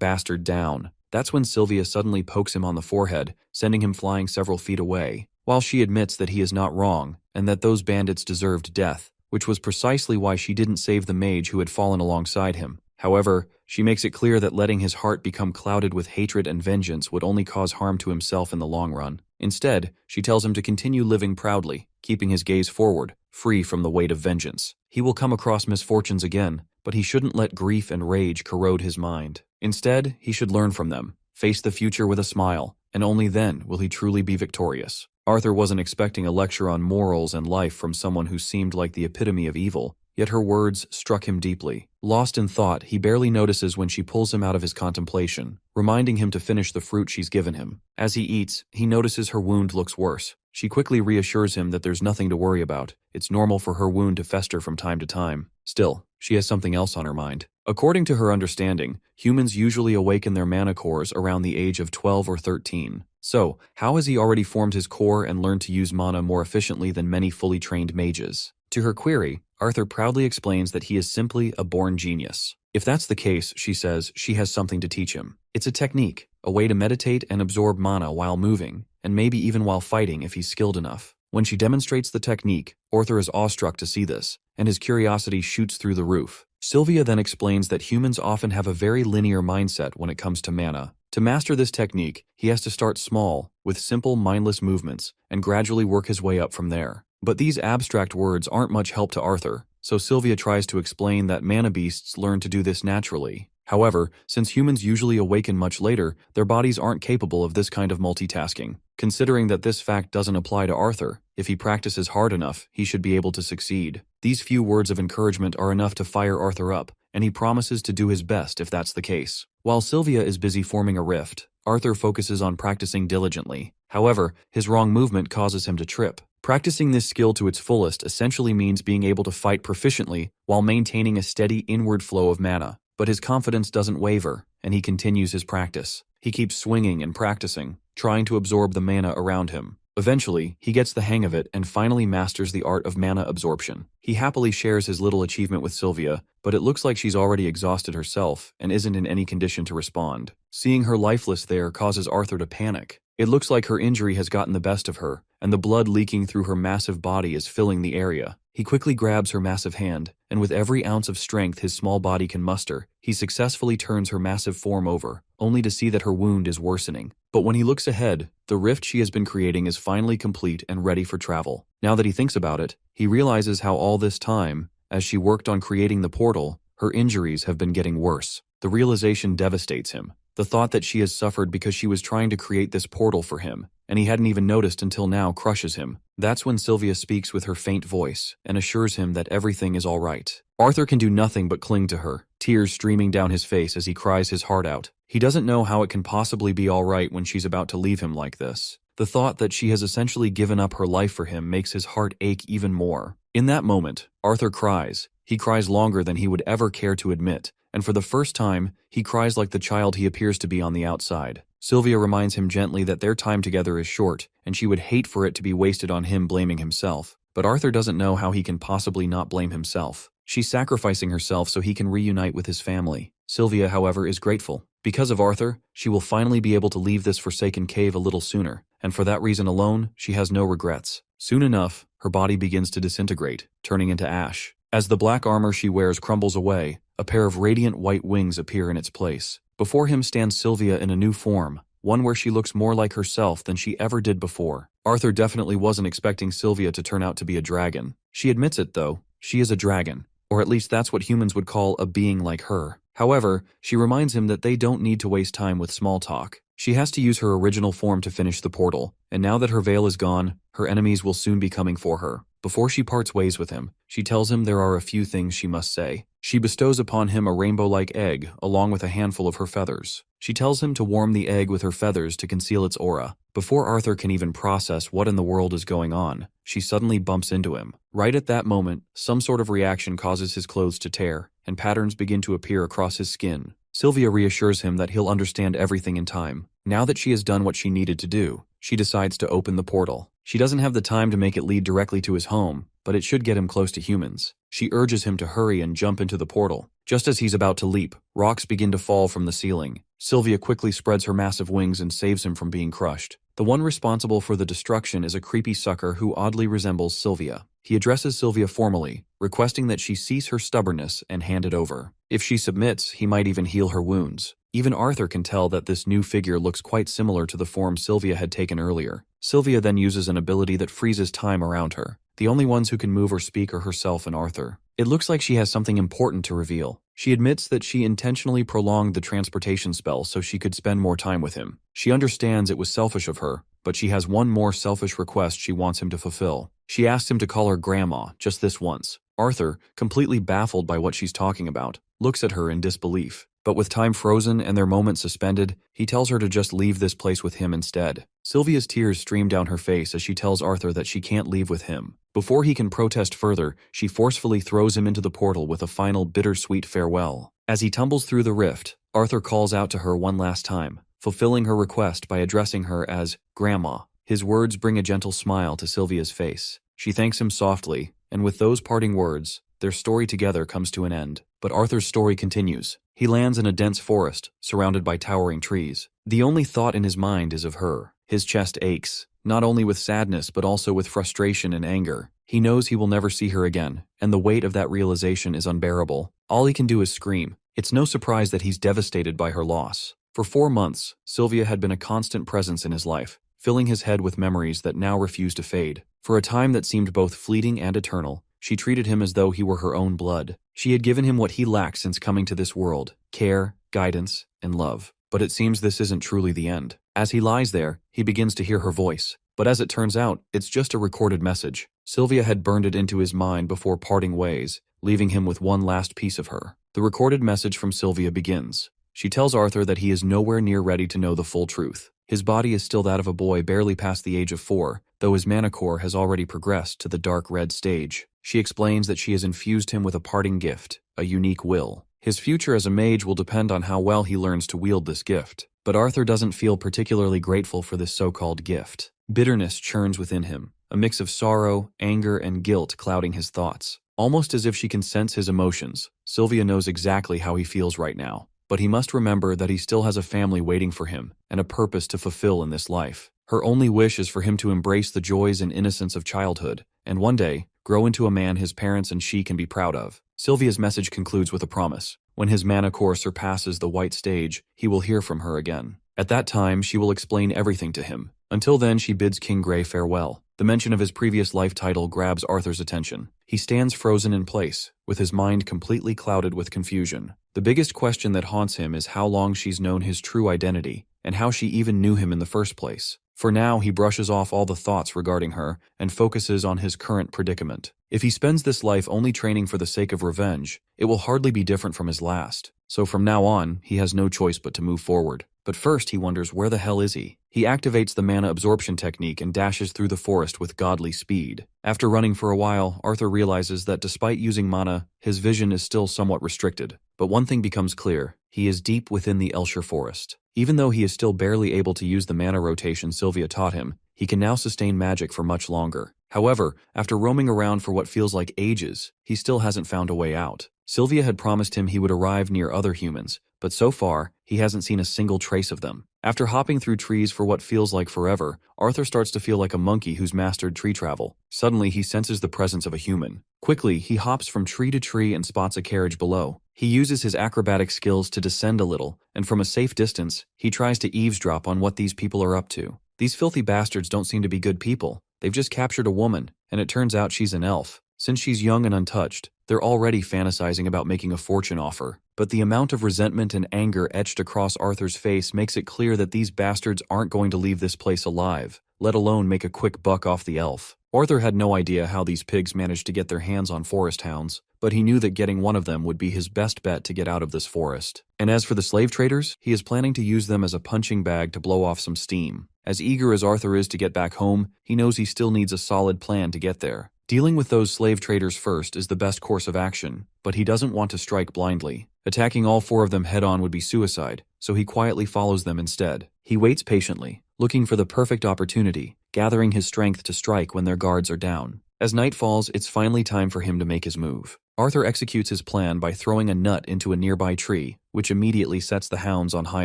bastard down. That's when Sylvia suddenly pokes him on the forehead, sending him flying several feet away. While she admits that he is not wrong, and that those bandits deserved death, which was precisely why she didn't save the mage who had fallen alongside him. However, she makes it clear that letting his heart become clouded with hatred and vengeance would only cause harm to himself in the long run. Instead, she tells him to continue living proudly, keeping his gaze forward, free from the weight of vengeance. He will come across misfortunes again, but he shouldn't let grief and rage corrode his mind. Instead, he should learn from them, face the future with a smile, and only then will he truly be victorious. Arthur wasn't expecting a lecture on morals and life from someone who seemed like the epitome of evil, yet her words struck him deeply. Lost in thought, he barely notices when she pulls him out of his contemplation, reminding him to finish the fruit she's given him. As he eats, he notices her wound looks worse. She quickly reassures him that there's nothing to worry about. It's normal for her wound to fester from time to time. Still, she has something else on her mind. According to her understanding, humans usually awaken their mana cores around the age of 12 or 13. So, how has he already formed his core and learned to use mana more efficiently than many fully trained mages? To her query, Arthur proudly explains that he is simply a born genius. If that's the case, she says, she has something to teach him. It's a technique, a way to meditate and absorb mana while moving, and maybe even while fighting if he's skilled enough. When she demonstrates the technique, Arthur is awestruck to see this, and his curiosity shoots through the roof. Sylvia then explains that humans often have a very linear mindset when it comes to mana. To master this technique, he has to start small, with simple mindless movements, and gradually work his way up from there. But these abstract words aren't much help to Arthur, so Sylvia tries to explain that mana beasts learn to do this naturally. However, since humans usually awaken much later, their bodies aren't capable of this kind of multitasking. Considering that this fact doesn't apply to Arthur, if he practices hard enough, he should be able to succeed. These few words of encouragement are enough to fire Arthur up, and he promises to do his best if that's the case. While Sylvia is busy forming a rift, Arthur focuses on practicing diligently. However, his wrong movement causes him to trip. Practicing this skill to its fullest essentially means being able to fight proficiently while maintaining a steady inward flow of mana. But his confidence doesn't waver, and he continues his practice. He keeps swinging and practicing, trying to absorb the mana around him. Eventually, he gets the hang of it and finally masters the art of mana absorption. He happily shares his little achievement with Sylvia, but it looks like she's already exhausted herself and isn't in any condition to respond. Seeing her lifeless there causes Arthur to panic. It looks like her injury has gotten the best of her, and the blood leaking through her massive body is filling the area. He quickly grabs her massive hand, and with every ounce of strength his small body can muster, he successfully turns her massive form over, only to see that her wound is worsening. But when he looks ahead, the rift she has been creating is finally complete and ready for travel. Now that he thinks about it, he realizes how all this time, as she worked on creating the portal, her injuries have been getting worse. The realization devastates him. The thought that she has suffered because she was trying to create this portal for him, and he hadn't even noticed until now, crushes him. That's when Sylvia speaks with her faint voice and assures him that everything is all right. Arthur can do nothing but cling to her, tears streaming down his face as he cries his heart out. He doesn't know how it can possibly be all right when she's about to leave him like this. The thought that she has essentially given up her life for him makes his heart ache even more. In that moment, Arthur cries. He cries longer than he would ever care to admit, and for the first time, he cries like the child he appears to be on the outside. Sylvia reminds him gently that their time together is short, and she would hate for it to be wasted on him blaming himself. But Arthur doesn't know how he can possibly not blame himself. She's sacrificing herself so he can reunite with his family. Sylvia, however, is grateful. Because of Arthur, she will finally be able to leave this forsaken cave a little sooner, and for that reason alone, she has no regrets. Soon enough, her body begins to disintegrate, turning into ash. As the black armor she wears crumbles away, a pair of radiant white wings appear in its place. Before him stands Sylvia in a new form, one where she looks more like herself than she ever did before. Arthur definitely wasn't expecting Sylvia to turn out to be a dragon. She admits it, though. She is a dragon, or at least that's what humans would call a being like her. However, she reminds him that they don't need to waste time with small talk. She has to use her original form to finish the portal, and now that her veil is gone, her enemies will soon be coming for her. Before she parts ways with him, she tells him there are a few things she must say. She bestows upon him a rainbow-like egg, along with a handful of her feathers. She tells him to warm the egg with her feathers to conceal its aura. Before Arthur can even process what in the world is going on, she suddenly bumps into him. Right at that moment, some sort of reaction causes his clothes to tear, and patterns begin to appear across his skin. Sylvia reassures him that he'll understand everything in time. Now that she has done what she needed to do, she decides to open the portal. She doesn't have the time to make it lead directly to his home, but it should get him close to humans. She urges him to hurry and jump into the portal. Just as he's about to leap, rocks begin to fall from the ceiling. Sylvia quickly spreads her massive wings and saves him from being crushed. The one responsible for the destruction is a creepy sucker who oddly resembles Sylvia. He addresses Sylvia formally, requesting that she cease her stubbornness and hand it over. If she submits, he might even heal her wounds. Even Arthur can tell that this new figure looks quite similar to the form Sylvia had taken earlier. Sylvia then uses an ability that freezes time around her. The only ones who can move or speak are herself and Arthur. It looks like she has something important to reveal. She admits that she intentionally prolonged the transportation spell so she could spend more time with him. She understands it was selfish of her, but she has one more selfish request she wants him to fulfill. She asks him to call her grandma, just this once. Arthur, completely baffled by what she's talking about, looks at her in disbelief. But with time frozen and their moment suspended, he tells her to just leave this place with him instead. Sylvia's tears stream down her face as she tells Arthur that she can't leave with him. Before he can protest further, she forcefully throws him into the portal with a final bittersweet farewell. As he tumbles through the rift, Arthur calls out to her one last time, fulfilling her request by addressing her as Grandma. His words bring a gentle smile to Sylvia's face. She thanks him softly, and with those parting words, their story together comes to an end. But Arthur's story continues. He lands in a dense forest, surrounded by towering trees. The only thought in his mind is of her. His chest aches, not only with sadness but also with frustration and anger. He knows he will never see her again, and the weight of that realization is unbearable. All he can do is scream. It's no surprise that he's devastated by her loss. For 4 months, Sylvia had been a constant presence in his life, filling his head with memories that now refused to fade. For a time that seemed both fleeting and eternal, she treated him as though he were her own blood. She had given him what he lacked since coming to this world: care, guidance, and love. But it seems this isn't truly the end. As he lies there, he begins to hear her voice. But as it turns out, it's just a recorded message. Sylvia had burned it into his mind before parting ways, leaving him with one last piece of her. The recorded message from Sylvia begins. She tells Arthur that he is nowhere near ready to know the full truth. His body is still that of a boy barely past the age of 4, though his mana core has already progressed to the dark red stage. She explains that she has infused him with a parting gift, a unique will. His future as a mage will depend on how well he learns to wield this gift. But Arthur doesn't feel particularly grateful for this so-called gift. Bitterness churns within him, a mix of sorrow, anger, and guilt clouding his thoughts. Almost as if she can sense his emotions, Sylvia knows exactly how he feels right now. But he must remember that he still has a family waiting for him, and a purpose to fulfill in this life. Her only wish is for him to embrace the joys and innocence of childhood, and one day, grow into a man his parents and she can be proud of. Sylvia's message concludes with a promise. When his mana core surpasses the white stage, he will hear from her again. At that time, she will explain everything to him. Until then, she bids King Grey farewell. The mention of his previous life title grabs Arthur's attention. He stands frozen in place, with his mind completely clouded with confusion. The biggest question that haunts him is how long she's known his true identity, and how she even knew him in the first place. For now, he brushes off all the thoughts regarding her and focuses on his current predicament. If he spends this life only training for the sake of revenge, it will hardly be different from his last. So from now on, he has no choice but to move forward. But first he wonders, where the hell is he? He activates the mana absorption technique and dashes through the forest with godly speed. After running for a while, Arthur realizes that despite using mana, his vision is still somewhat restricted. But one thing becomes clear: he is deep within the Elenoir forest. Even though he is still barely able to use the mana rotation Sylvia taught him, he can now sustain magic for much longer. However, after roaming around for what feels like ages, he still hasn't found a way out. Sylvia had promised him he would arrive near other humans, but so far, he hasn't seen a single trace of them. After hopping through trees for what feels like forever, Arthur starts to feel like a monkey who's mastered tree travel. Suddenly, he senses the presence of a human. Quickly, he hops from tree to tree and spots a carriage below. He uses his acrobatic skills to descend a little, and from a safe distance, he tries to eavesdrop on what these people are up to. These filthy bastards don't seem to be good people. They've just captured a woman, and it turns out she's an elf. Since she's young and untouched, they're already fantasizing about making a fortune off her. But the amount of resentment and anger etched across Arthur's face makes it clear that these bastards aren't going to leave this place alive, let alone make a quick buck off the elf. Arthur had no idea how these pigs managed to get their hands on forest hounds, but he knew that getting one of them would be his best bet to get out of this forest. And as for the slave traders, he is planning to use them as a punching bag to blow off some steam. As eager as Arthur is to get back home, he knows he still needs a solid plan to get there. Dealing with those slave traders first is the best course of action, but he doesn't want to strike blindly. Attacking all 4 of them head-on would be suicide, so he quietly follows them instead. He waits patiently, looking for the perfect opportunity, gathering his strength to strike when their guards are down. As night falls, it's finally time for him to make his move. Arthur executes his plan by throwing a nut into a nearby tree, which immediately sets the hounds on high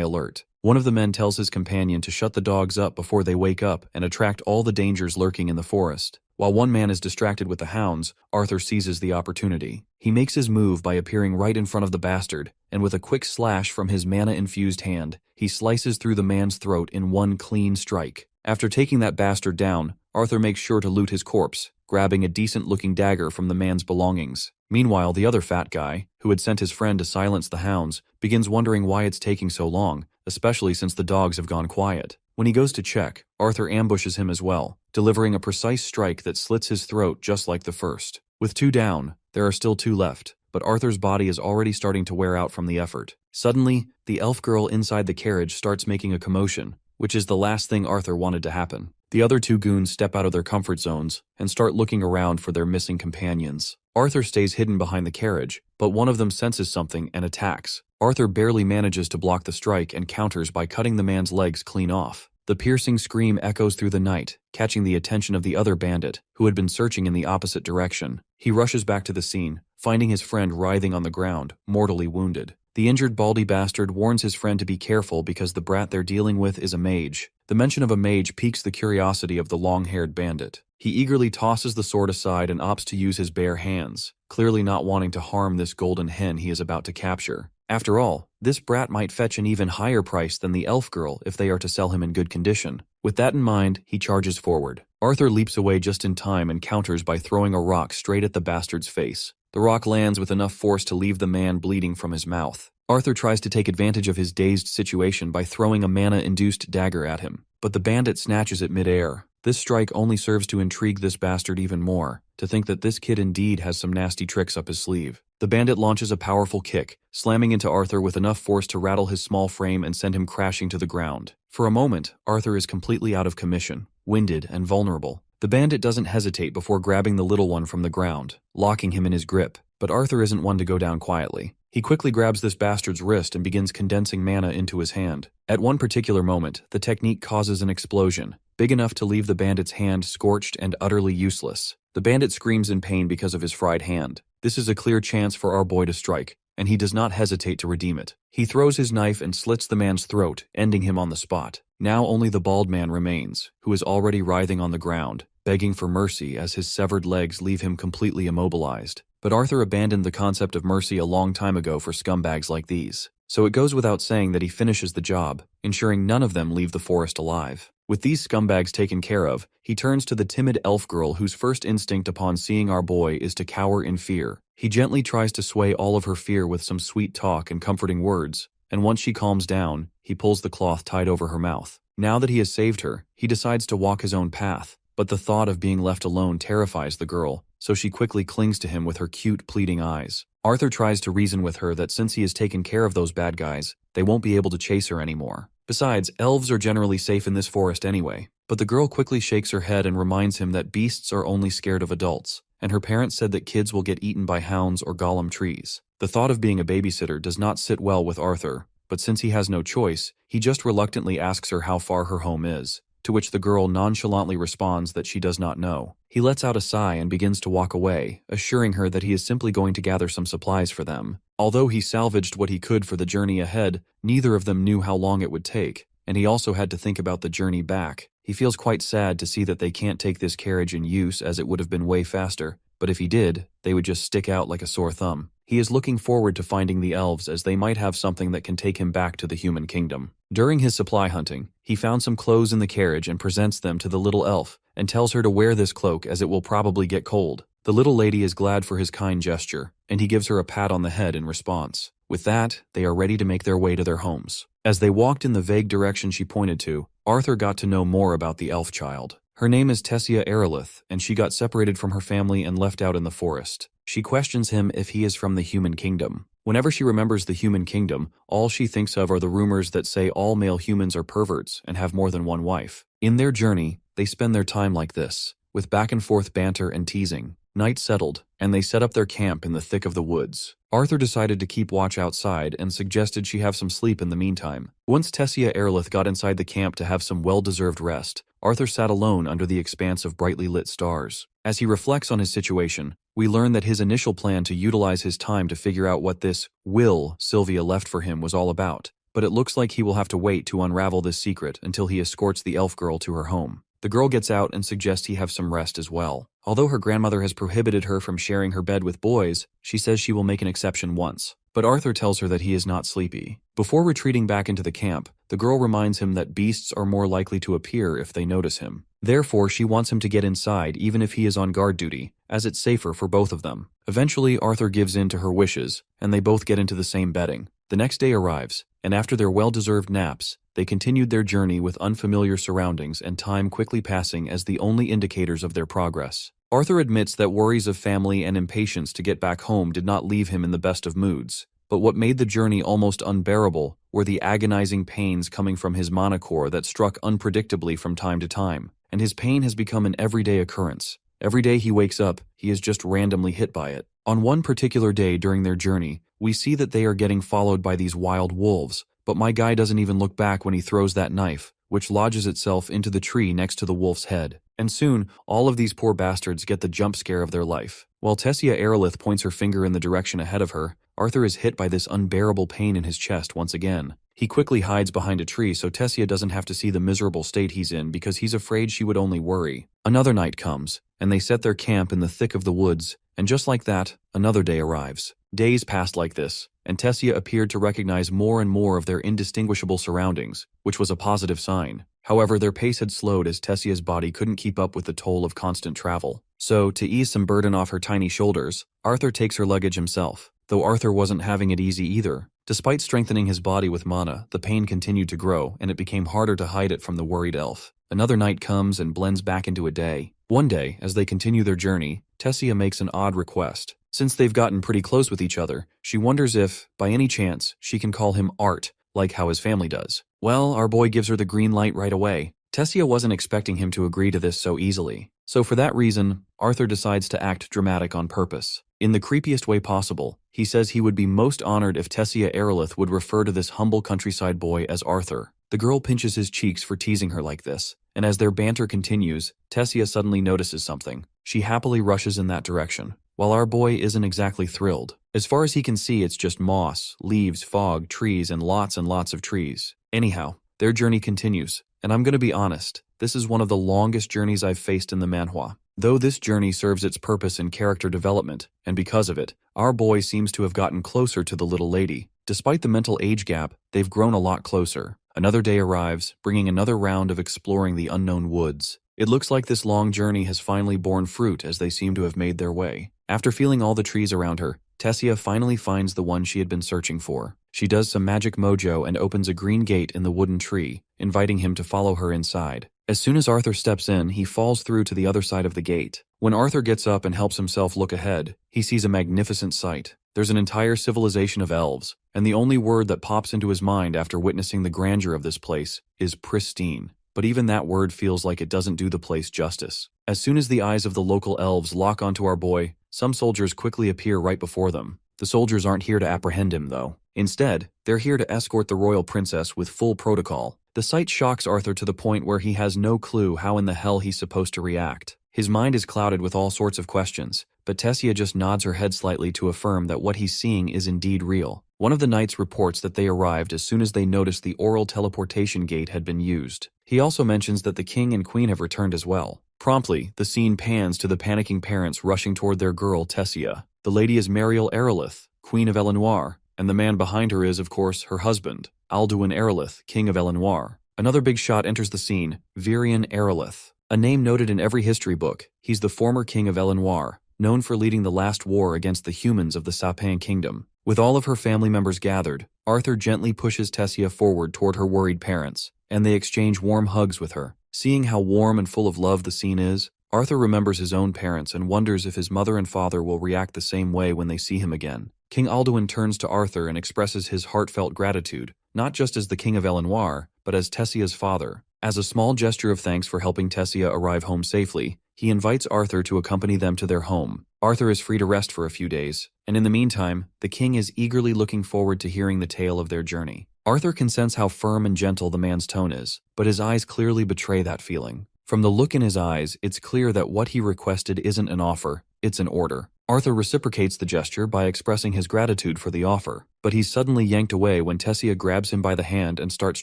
alert. One of the men tells his companion to shut the dogs up before they wake up and attract all the dangers lurking in the forest. While one man is distracted with the hounds, Arthur seizes the opportunity. He makes his move by appearing right in front of the bastard, and with a quick slash from his mana-infused hand, he slices through the man's throat in one clean strike. After taking that bastard down, Arthur makes sure to loot his corpse, grabbing a decent-looking dagger from the man's belongings. Meanwhile, the other fat guy, who had sent his friend to silence the hounds, begins wondering why it's taking so long, especially since the dogs have gone quiet. When he goes to check, Arthur ambushes him as well, delivering a precise strike that slits his throat just like the first. With 2 down, there are still 2 left, but Arthur's body is already starting to wear out from the effort. Suddenly, the elf girl inside the carriage starts making a commotion, which is the last thing Arthur wanted to happen. The other 2 goons step out of their comfort zones and start looking around for their missing companions. Arthur stays hidden behind the carriage, but one of them senses something and attacks. Arthur barely manages to block the strike and counters by cutting the man's legs clean off. The piercing scream echoes through the night, catching the attention of the other bandit, who had been searching in the opposite direction. He rushes back to the scene, finding his friend writhing on the ground, mortally wounded. The injured baldy bastard warns his friend to be careful because the brat they're dealing with is a mage. The mention of a mage piques the curiosity of the long-haired bandit. He eagerly tosses the sword aside and opts to use his bare hands, clearly not wanting to harm this golden hen he is about to capture. After all, this brat might fetch an even higher price than the elf girl if they are to sell him in good condition. With that in mind, he charges forward. Arthur leaps away just in time and counters by throwing a rock straight at the bastard's face. The rock lands with enough force to leave the man bleeding from his mouth. Arthur tries to take advantage of his dazed situation by throwing a mana-induced dagger at him, but the bandit snatches it mid-air. This strike only serves to intrigue this bastard even more, to think that this kid indeed has some nasty tricks up his sleeve. The bandit launches a powerful kick, slamming into Arthur with enough force to rattle his small frame and send him crashing to the ground. For a moment, Arthur is completely out of commission, winded and vulnerable. The bandit doesn't hesitate before grabbing the little one from the ground, locking him in his grip. But Arthur isn't one to go down quietly. He quickly grabs this bastard's wrist and begins condensing mana into his hand. At one particular moment, the technique causes an explosion, big enough to leave the bandit's hand scorched and utterly useless. The bandit screams in pain because of his fried hand. This is a clear chance for our boy to strike, and he does not hesitate to redeem it. He throws his knife and slits the man's throat, ending him on the spot. Now only the bald man remains, who is already writhing on the ground, begging for mercy as his severed legs leave him completely immobilized. But Arthur abandoned the concept of mercy a long time ago for scumbags like these. So it goes without saying that he finishes the job, ensuring none of them leave the forest alive. With these scumbags taken care of, he turns to the timid elf girl whose first instinct upon seeing our boy is to cower in fear. He gently tries to sway all of her fear with some sweet talk and comforting words, and once she calms down, he pulls the cloth tied over her mouth. Now that he has saved her, he decides to walk his own path, but the thought of being left alone terrifies the girl, so she quickly clings to him with her cute, pleading eyes. Arthur tries to reason with her that since he has taken care of those bad guys, they won't be able to chase her anymore. Besides, elves are generally safe in this forest anyway. But the girl quickly shakes her head and reminds him that beasts are only scared of adults, and her parents said that kids will get eaten by hounds or golem trees. The thought of being a babysitter does not sit well with Arthur, but since he has no choice, he just reluctantly asks her how far her home is, to which the girl nonchalantly responds that she does not know. He lets out a sigh and begins to walk away, assuring her that he is simply going to gather some supplies for them. Although he salvaged what he could for the journey ahead, neither of them knew how long it would take, and he also had to think about the journey back. He feels quite sad to see that they can't take this carriage in use as it would have been way faster, but if he did, they would just stick out like a sore thumb. He is looking forward to finding the elves as they might have something that can take him back to the human kingdom. During his supply hunting, he found some clothes in the carriage and presents them to the little elf and tells her to wear this cloak as it will probably get cold. The little lady is glad for his kind gesture, and he gives her a pat on the head in response. With that, they are ready to make their way to their homes. As they walked in the vague direction she pointed to, Arthur got to know more about the elf child. Her name is Tessia Aerolith, and she got separated from her family and left out in the forest. She questions him if he is from the human kingdom. Whenever she remembers the human kingdom, all she thinks of are the rumors that say all male humans are perverts and have more than one wife. In their journey, they spend their time like this, with back and forth banter and teasing. Night settled, and they set up their camp in the thick of the woods. Arthur decided to keep watch outside and suggested she have some sleep in the meantime. Once Tessia Aerolith got inside the camp to have some well-deserved rest, Arthur sat alone under the expanse of brightly lit stars. As he reflects on his situation, we learn that his initial plan to utilize his time to figure out what this will Sylvia left for him was all about, but it looks like he will have to wait to unravel this secret until he escorts the elf girl to her home. The girl gets out and suggests he have some rest as well. Although her grandmother has prohibited her from sharing her bed with boys, she says she will make an exception once. But Arthur tells her that he is not sleepy. Before retreating back into the camp, the girl reminds him that beasts are more likely to appear if they notice him. Therefore, she wants him to get inside even if he is on guard duty, as it's safer for both of them. Eventually, Arthur gives in to her wishes, and they both get into the same bedding. The next day arrives, and after their well-deserved naps, they continued their journey with unfamiliar surroundings and time quickly passing as the only indicators of their progress. Arthur admits that worries of family and impatience to get back home did not leave him in the best of moods, but what made the journey almost unbearable were the agonizing pains coming from his monocore that struck unpredictably from time to time, and his pain has become an everyday occurrence. Every day he wakes up, he is just randomly hit by it. On one particular day during their journey, we see that they are getting followed by these wild wolves, but my guy doesn't even look back when he throws that knife, which lodges itself into the tree next to the wolf's head. And soon, all of these poor bastards get the jump scare of their life. While Tessia Aerolith points her finger in the direction ahead of her, Arthur is hit by this unbearable pain in his chest once again. He quickly hides behind a tree so Tessia doesn't have to see the miserable state he's in because he's afraid she would only worry. Another night comes, and they set their camp in the thick of the woods, and just like that, another day arrives. Days passed like this, and Tessia appeared to recognize more and more of their indistinguishable surroundings, which was a positive sign. However, their pace had slowed as Tessia's body couldn't keep up with the toll of constant travel. So, to ease some burden off her tiny shoulders, Arthur takes her luggage himself, though Arthur wasn't having it easy either. Despite strengthening his body with mana, the pain continued to grow, and it became harder to hide it from the worried elf. Another night comes and blends back into a day. One day, as they continue their journey, Tessia makes an odd request. Since they've gotten pretty close with each other, she wonders if, by any chance, she can call him Art, like how his family does. Well, our boy gives her the green light right away. Tessia wasn't expecting him to agree to this so easily. So for that reason, Arthur decides to act dramatic on purpose. In the creepiest way possible, he says he would be most honored if Tessia Aerolith would refer to this humble countryside boy as Arthur. The girl pinches his cheeks for teasing her like this, and as their banter continues, Tessia suddenly notices something. She happily rushes in that direction, while our boy isn't exactly thrilled. As far as he can see, it's just moss, leaves, fog, trees, and lots of trees. Anyhow, their journey continues, and I'm gonna be honest, this is one of the longest journeys I've faced in the manhwa. Though this journey serves its purpose in character development, and because of it, our boy seems to have gotten closer to the little lady. Despite the mental age gap, they've grown a lot closer. Another day arrives, bringing another round of exploring the unknown woods. It looks like this long journey has finally borne fruit as they seem to have made their way. After feeling all the trees around her, Tessia finally finds the one she had been searching for. She does some magic mojo and opens a green gate in the wooden tree, inviting him to follow her inside. As soon as Arthur steps in, he falls through to the other side of the gate. When Arthur gets up and helps himself look ahead, he sees a magnificent sight. There's an entire civilization of elves, and the only word that pops into his mind after witnessing the grandeur of this place is pristine. But even that word feels like it doesn't do the place justice. As soon as the eyes of the local elves lock onto our boy, some soldiers quickly appear right before them. The soldiers aren't here to apprehend him, though. Instead, they're here to escort the royal princess with full protocol. The sight shocks Arthur to the point where he has no clue how in the hell he's supposed to react. His mind is clouded with all sorts of questions, but Tessia just nods her head slightly to affirm that what he's seeing is indeed real. One of the knights reports that they arrived as soon as they noticed the oral teleportation gate had been used. He also mentions that the king and queen have returned as well. Promptly, the scene pans to the panicking parents rushing toward their girl, Tessia. The lady is Mariel Aerolith, queen of Elenoir, and the man behind her is, of course, her husband, Alduin Aerolith, king of Elenoir. Another big shot enters the scene, Virian Aerolith. A name noted in every history book, he's the former king of Elenoir, known for leading the last war against the humans of the Sapin kingdom. With all of her family members gathered, Arthur gently pushes Tessia forward toward her worried parents, and they exchange warm hugs with her. Seeing how warm and full of love the scene is, Arthur remembers his own parents and wonders if his mother and father will react the same way when they see him again. King Alduin turns to Arthur and expresses his heartfelt gratitude, not just as the king of Elenoir, but as Tessia's father. As a small gesture of thanks for helping Tessia arrive home safely, he invites Arthur to accompany them to their home. Arthur is free to rest for a few days, and in the meantime, the king is eagerly looking forward to hearing the tale of their journey. Arthur can sense how firm and gentle the man's tone is, but his eyes clearly betray that feeling. From the look in his eyes, it's clear that what he requested isn't an offer, it's an order. Arthur reciprocates the gesture by expressing his gratitude for the offer, but he's suddenly yanked away when Tessia grabs him by the hand and starts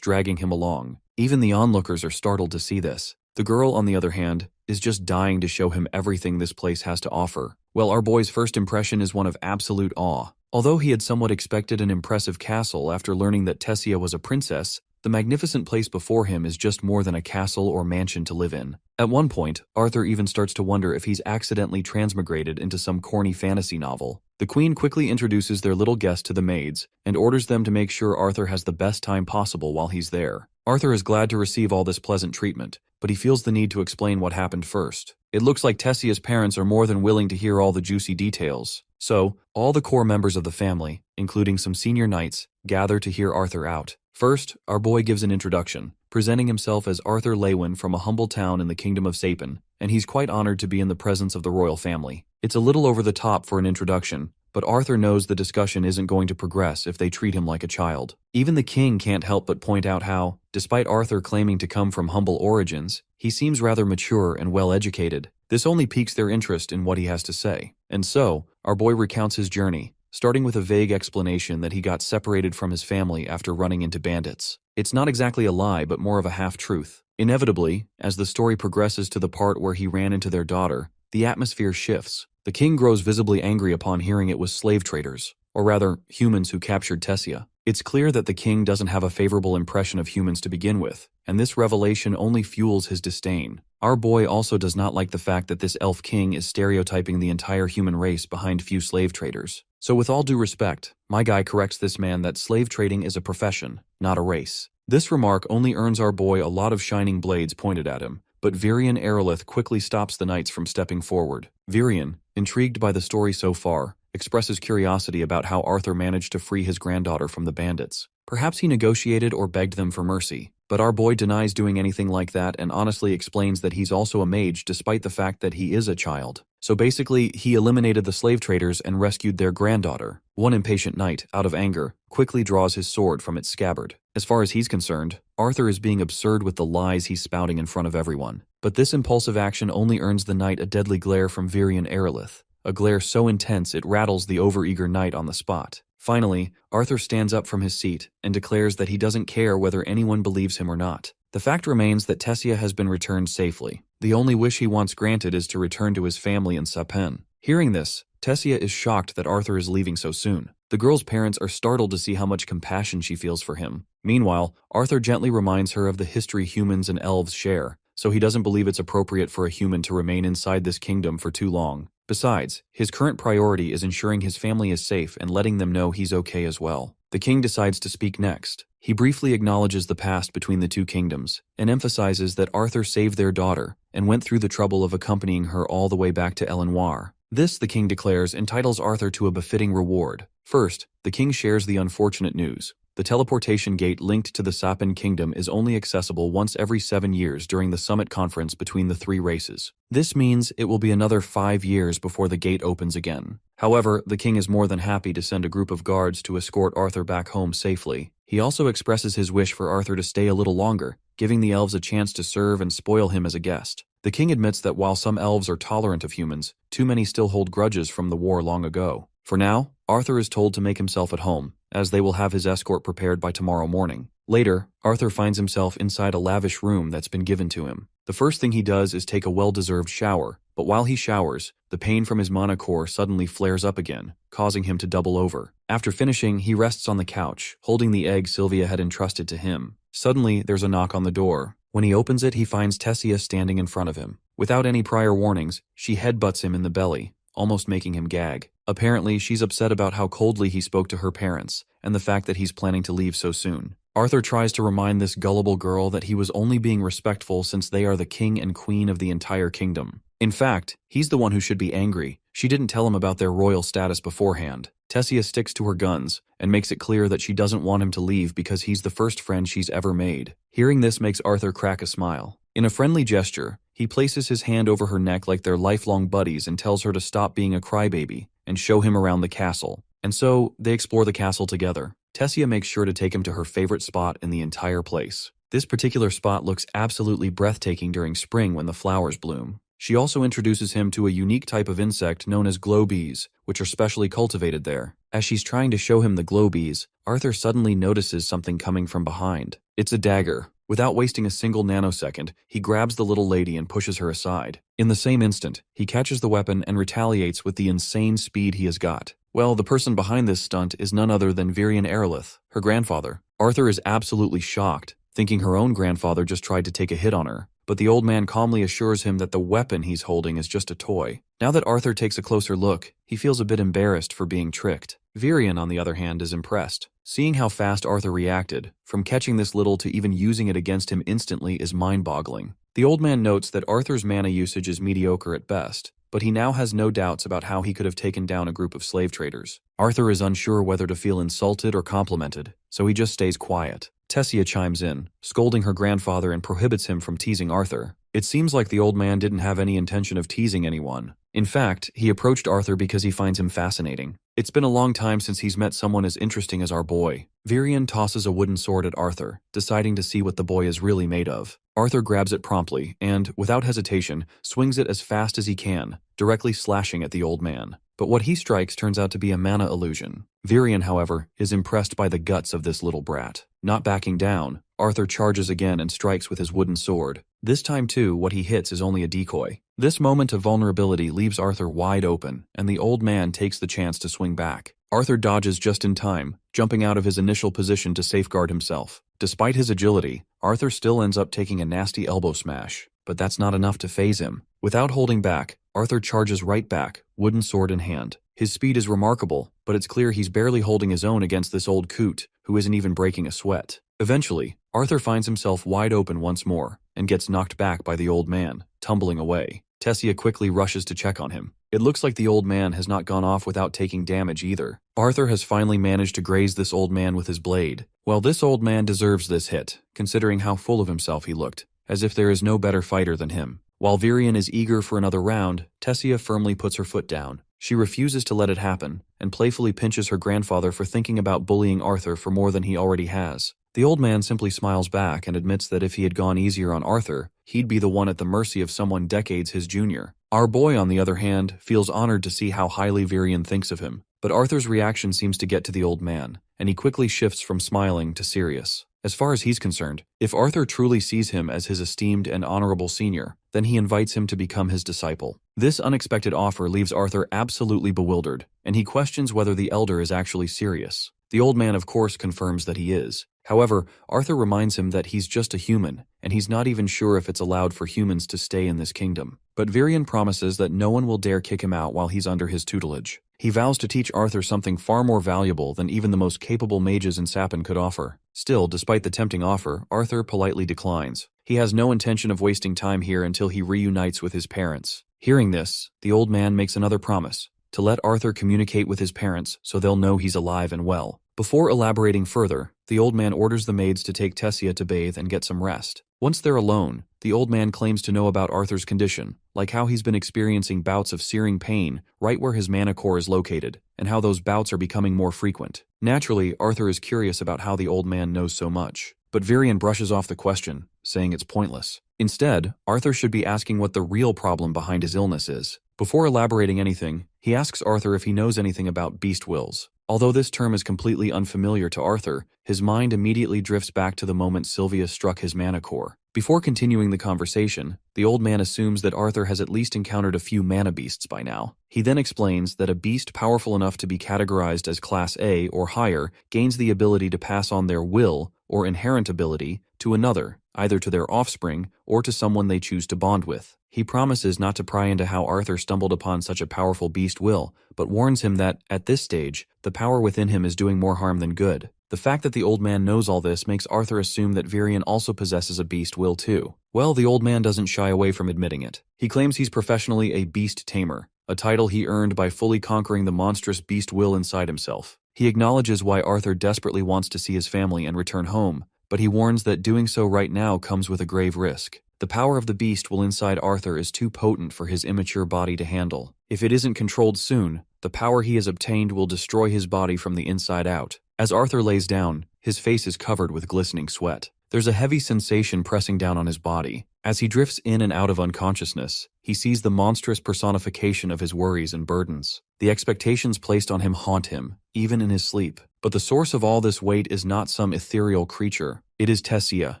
dragging him along. Even the onlookers are startled to see this. The girl, on the other hand, is just dying to show him everything this place has to offer. Well, our boy's first impression is one of absolute awe. Although he had somewhat expected an impressive castle after learning that Tessia was a princess, the magnificent place before him is just more than a castle or mansion to live in. At one point, Arthur even starts to wonder if he's accidentally transmigrated into some corny fantasy novel. The queen quickly introduces their little guest to the maids and orders them to make sure Arthur has the best time possible while he's there. Arthur is glad to receive all this pleasant treatment, but he feels the need to explain what happened first. It looks like Tessia's parents are more than willing to hear all the juicy details. So, all the core members of the family, including some senior knights, gather to hear Arthur out. First, our boy gives an introduction, presenting himself as Arthur Lewin from a humble town in the kingdom of Sapin, and he's quite honored to be in the presence of the royal family. It's a little over the top for an introduction, but Arthur knows the discussion isn't going to progress if they treat him like a child. Even the king can't help but point out how, despite Arthur claiming to come from humble origins, he seems rather mature and well-educated. This only piques their interest in what he has to say. And so, our boy recounts his journey, starting with a vague explanation that he got separated from his family after running into bandits. It's not exactly a lie, but more of a half-truth. Inevitably, as the story progresses to the part where he ran into their daughter, the atmosphere shifts. The king grows visibly angry upon hearing it was slave traders, or rather, humans who captured Tessia. It's clear that the king doesn't have a favorable impression of humans to begin with, and this revelation only fuels his disdain. Our boy also does not like the fact that this elf king is stereotyping the entire human race behind few slave traders. So with all due respect, my guy corrects this man that slave trading is a profession, not a race. This remark only earns our boy a lot of shining blades pointed at him, but Virion Erelith quickly stops the knights from stepping forward. Virion, intrigued by the story so far, expresses curiosity about how Arthur managed to free his granddaughter from the bandits. Perhaps he negotiated or begged them for mercy, but our boy denies doing anything like that and honestly explains that he's also a mage despite the fact that he is a child. So basically, he eliminated the slave traders and rescued their granddaughter. One impatient knight, out of anger, quickly draws his sword from its scabbard. As far as he's concerned, Arthur is being absurd with the lies he's spouting in front of everyone. But this impulsive action only earns the knight a deadly glare from Virion Erelith, a glare so intense it rattles the overeager knight on the spot. Finally, Arthur stands up from his seat and declares that he doesn't care whether anyone believes him or not. The fact remains that Tessia has been returned safely. The only wish he wants granted is to return to his family in Sapin. Hearing this, Tessia is shocked that Arthur is leaving so soon. The girl's parents are startled to see how much compassion she feels for him. Meanwhile, Arthur gently reminds her of the history humans and elves share, so he doesn't believe it's appropriate for a human to remain inside this kingdom for too long. Besides, his current priority is ensuring his family is safe and letting them know he's okay as well. The king decides to speak next. He briefly acknowledges the past between the two kingdoms and emphasizes that Arthur saved their daughter and went through the trouble of accompanying her all the way back to Elenoir. This, the king declares, entitles Arthur to a befitting reward. First, the king shares the unfortunate news. The teleportation gate linked to the Sapin kingdom is only accessible once every 7 years during the summit conference between the three races. This means it will be another 5 years before the gate opens again. However, the king is more than happy to send a group of guards to escort Arthur back home safely. He also expresses his wish for Arthur to stay a little longer, giving the elves a chance to serve and spoil him as a guest. The king admits that while some elves are tolerant of humans, too many still hold grudges from the war long ago. For now, Arthur is told to make himself at home, as they will have his escort prepared by tomorrow morning. Later, Arthur finds himself inside a lavish room that's been given to him. The first thing he does is take a well-deserved shower, but while he showers, the pain from his mana core suddenly flares up again, causing him to double over. After finishing, he rests on the couch, holding the egg Sylvia had entrusted to him. Suddenly, there's a knock on the door. When he opens it, he finds Tessia standing in front of him. Without any prior warnings, she headbutts him in the belly, almost making him gag. Apparently, she's upset about how coldly he spoke to her parents, and the fact that he's planning to leave so soon. Arthur tries to remind this gullible girl that he was only being respectful since they are the king and queen of the entire kingdom. In fact, he's the one who should be angry. She didn't tell him about their royal status beforehand. Tessia sticks to her guns and makes it clear that she doesn't want him to leave because he's the first friend she's ever made. Hearing this makes Arthur crack a smile. In a friendly gesture, he places his hand over her neck like they're lifelong buddies and tells her to stop being a crybaby and show him around the castle. And so, they explore the castle together. Tessia makes sure to take him to her favorite spot in the entire place. This particular spot looks absolutely breathtaking during spring when the flowers bloom. She also introduces him to a unique type of insect known as glow bees, which are specially cultivated there. As she's trying to show him the glow bees, Arthur suddenly notices something coming from behind. It's a dagger. Without wasting a single nanosecond, he grabs the little lady and pushes her aside. In the same instant, he catches the weapon and retaliates with the insane speed he has got. Well, the person behind this stunt is none other than Virian Erelith, her grandfather. Arthur is absolutely shocked, thinking her own grandfather just tried to take a hit on her. But the old man calmly assures him that the weapon he's holding is just a toy. Now that Arthur takes a closer look, he feels a bit embarrassed for being tricked. Virian, on the other hand, is impressed. Seeing how fast Arthur reacted, from catching this little to even using it against him instantly, is mind-boggling. The old man notes that Arthur's mana usage is mediocre at best, but he now has no doubts about how he could have taken down a group of slave traders. Arthur is unsure whether to feel insulted or complimented, so he just stays quiet. Tessia chimes in, scolding her grandfather and prohibits him from teasing Arthur. It seems like the old man didn't have any intention of teasing anyone. In fact, he approached Arthur because he finds him fascinating. It's been a long time since he's met someone as interesting as our boy. Virian tosses a wooden sword at Arthur, deciding to see what the boy is really made of. Arthur grabs it promptly and, without hesitation, swings it as fast as he can, directly slashing at the old man. But what he strikes turns out to be a mana illusion. Virian, however, is impressed by the guts of this little brat. Not backing down, Arthur charges again and strikes with his wooden sword. This time too, what he hits is only a decoy. This moment of vulnerability leaves Arthur wide open, and the old man takes the chance to swing back. Arthur dodges just in time, jumping out of his initial position to safeguard himself. Despite his agility, Arthur still ends up taking a nasty elbow smash, but that's not enough to faze him. Without holding back, Arthur charges right back, wooden sword in hand. His speed is remarkable, but it's clear he's barely holding his own against this old coot, who isn't even breaking a sweat. Eventually, Arthur finds himself wide open once more, and gets knocked back by the old man, tumbling away. Tessia quickly rushes to check on him. It looks like the old man has not gone off without taking damage either. Arthur has finally managed to graze this old man with his blade. Well, this old man deserves this hit, considering how full of himself he looked, as if there is no better fighter than him. While Virian is eager for another round, Tessia firmly puts her foot down. She refuses to let it happen, and playfully pinches her grandfather for thinking about bullying Arthur for more than he already has. The old man simply smiles back and admits that if he had gone easier on Arthur, he'd be the one at the mercy of someone decades his junior. Our boy, on the other hand, feels honored to see how highly Virian thinks of him, but Arthur's reaction seems to get to the old man, and he quickly shifts from smiling to serious. As far as he's concerned, if Arthur truly sees him as his esteemed and honorable senior, then he invites him to become his disciple. This unexpected offer leaves Arthur absolutely bewildered, and he questions whether the elder is actually serious. The old man, of course, confirms that he is. However, Arthur reminds him that he's just a human, and he's not even sure if it's allowed for humans to stay in this kingdom. But Virian promises that no one will dare kick him out while he's under his tutelage. He vows to teach Arthur something far more valuable than even the most capable mages in Sapin could offer. Still, despite the tempting offer, Arthur politely declines. He has no intention of wasting time here until he reunites with his parents. Hearing this, the old man makes another promise, to let Arthur communicate with his parents so they'll know he's alive and well. Before elaborating further, the old man orders the maids to take Tessia to bathe and get some rest. Once they're alone, the old man claims to know about Arthur's condition, like how he's been experiencing bouts of searing pain right where his mana core is located, and how those bouts are becoming more frequent. Naturally, Arthur is curious about how the old man knows so much, but Virian brushes off the question, saying it's pointless. Instead, Arthur should be asking what the real problem behind his illness is. Before elaborating anything, he asks Arthur if he knows anything about beast wills. Although this term is completely unfamiliar to Arthur, his mind immediately drifts back to the moment Sylvia struck his mana core. Before continuing the conversation, the old man assumes that Arthur has at least encountered a few mana beasts by now. He then explains that a beast powerful enough to be categorized as Class A or higher gains the ability to pass on their will or inherent ability to another, either to their offspring or to someone they choose to bond with. He promises not to pry into how Arthur stumbled upon such a powerful beast will, but warns him that, at this stage, the power within him is doing more harm than good. The fact that the old man knows all this makes Arthur assume that Virion also possesses a beast will too. Well, the old man doesn't shy away from admitting it. He claims he's professionally a beast tamer, a title he earned by fully conquering the monstrous beast will inside himself. He acknowledges why Arthur desperately wants to see his family and return home, but he warns that doing so right now comes with a grave risk. The power of the beast will inside Arthur is too potent for his immature body to handle. If it isn't controlled soon, the power he has obtained will destroy his body from the inside out. As Arthur lays down, his face is covered with glistening sweat. There's a heavy sensation pressing down on his body. As he drifts in and out of unconsciousness, he sees the monstrous personification of his worries and burdens. The expectations placed on him haunt him, even in his sleep. But the source of all this weight is not some ethereal creature. It is Tessia,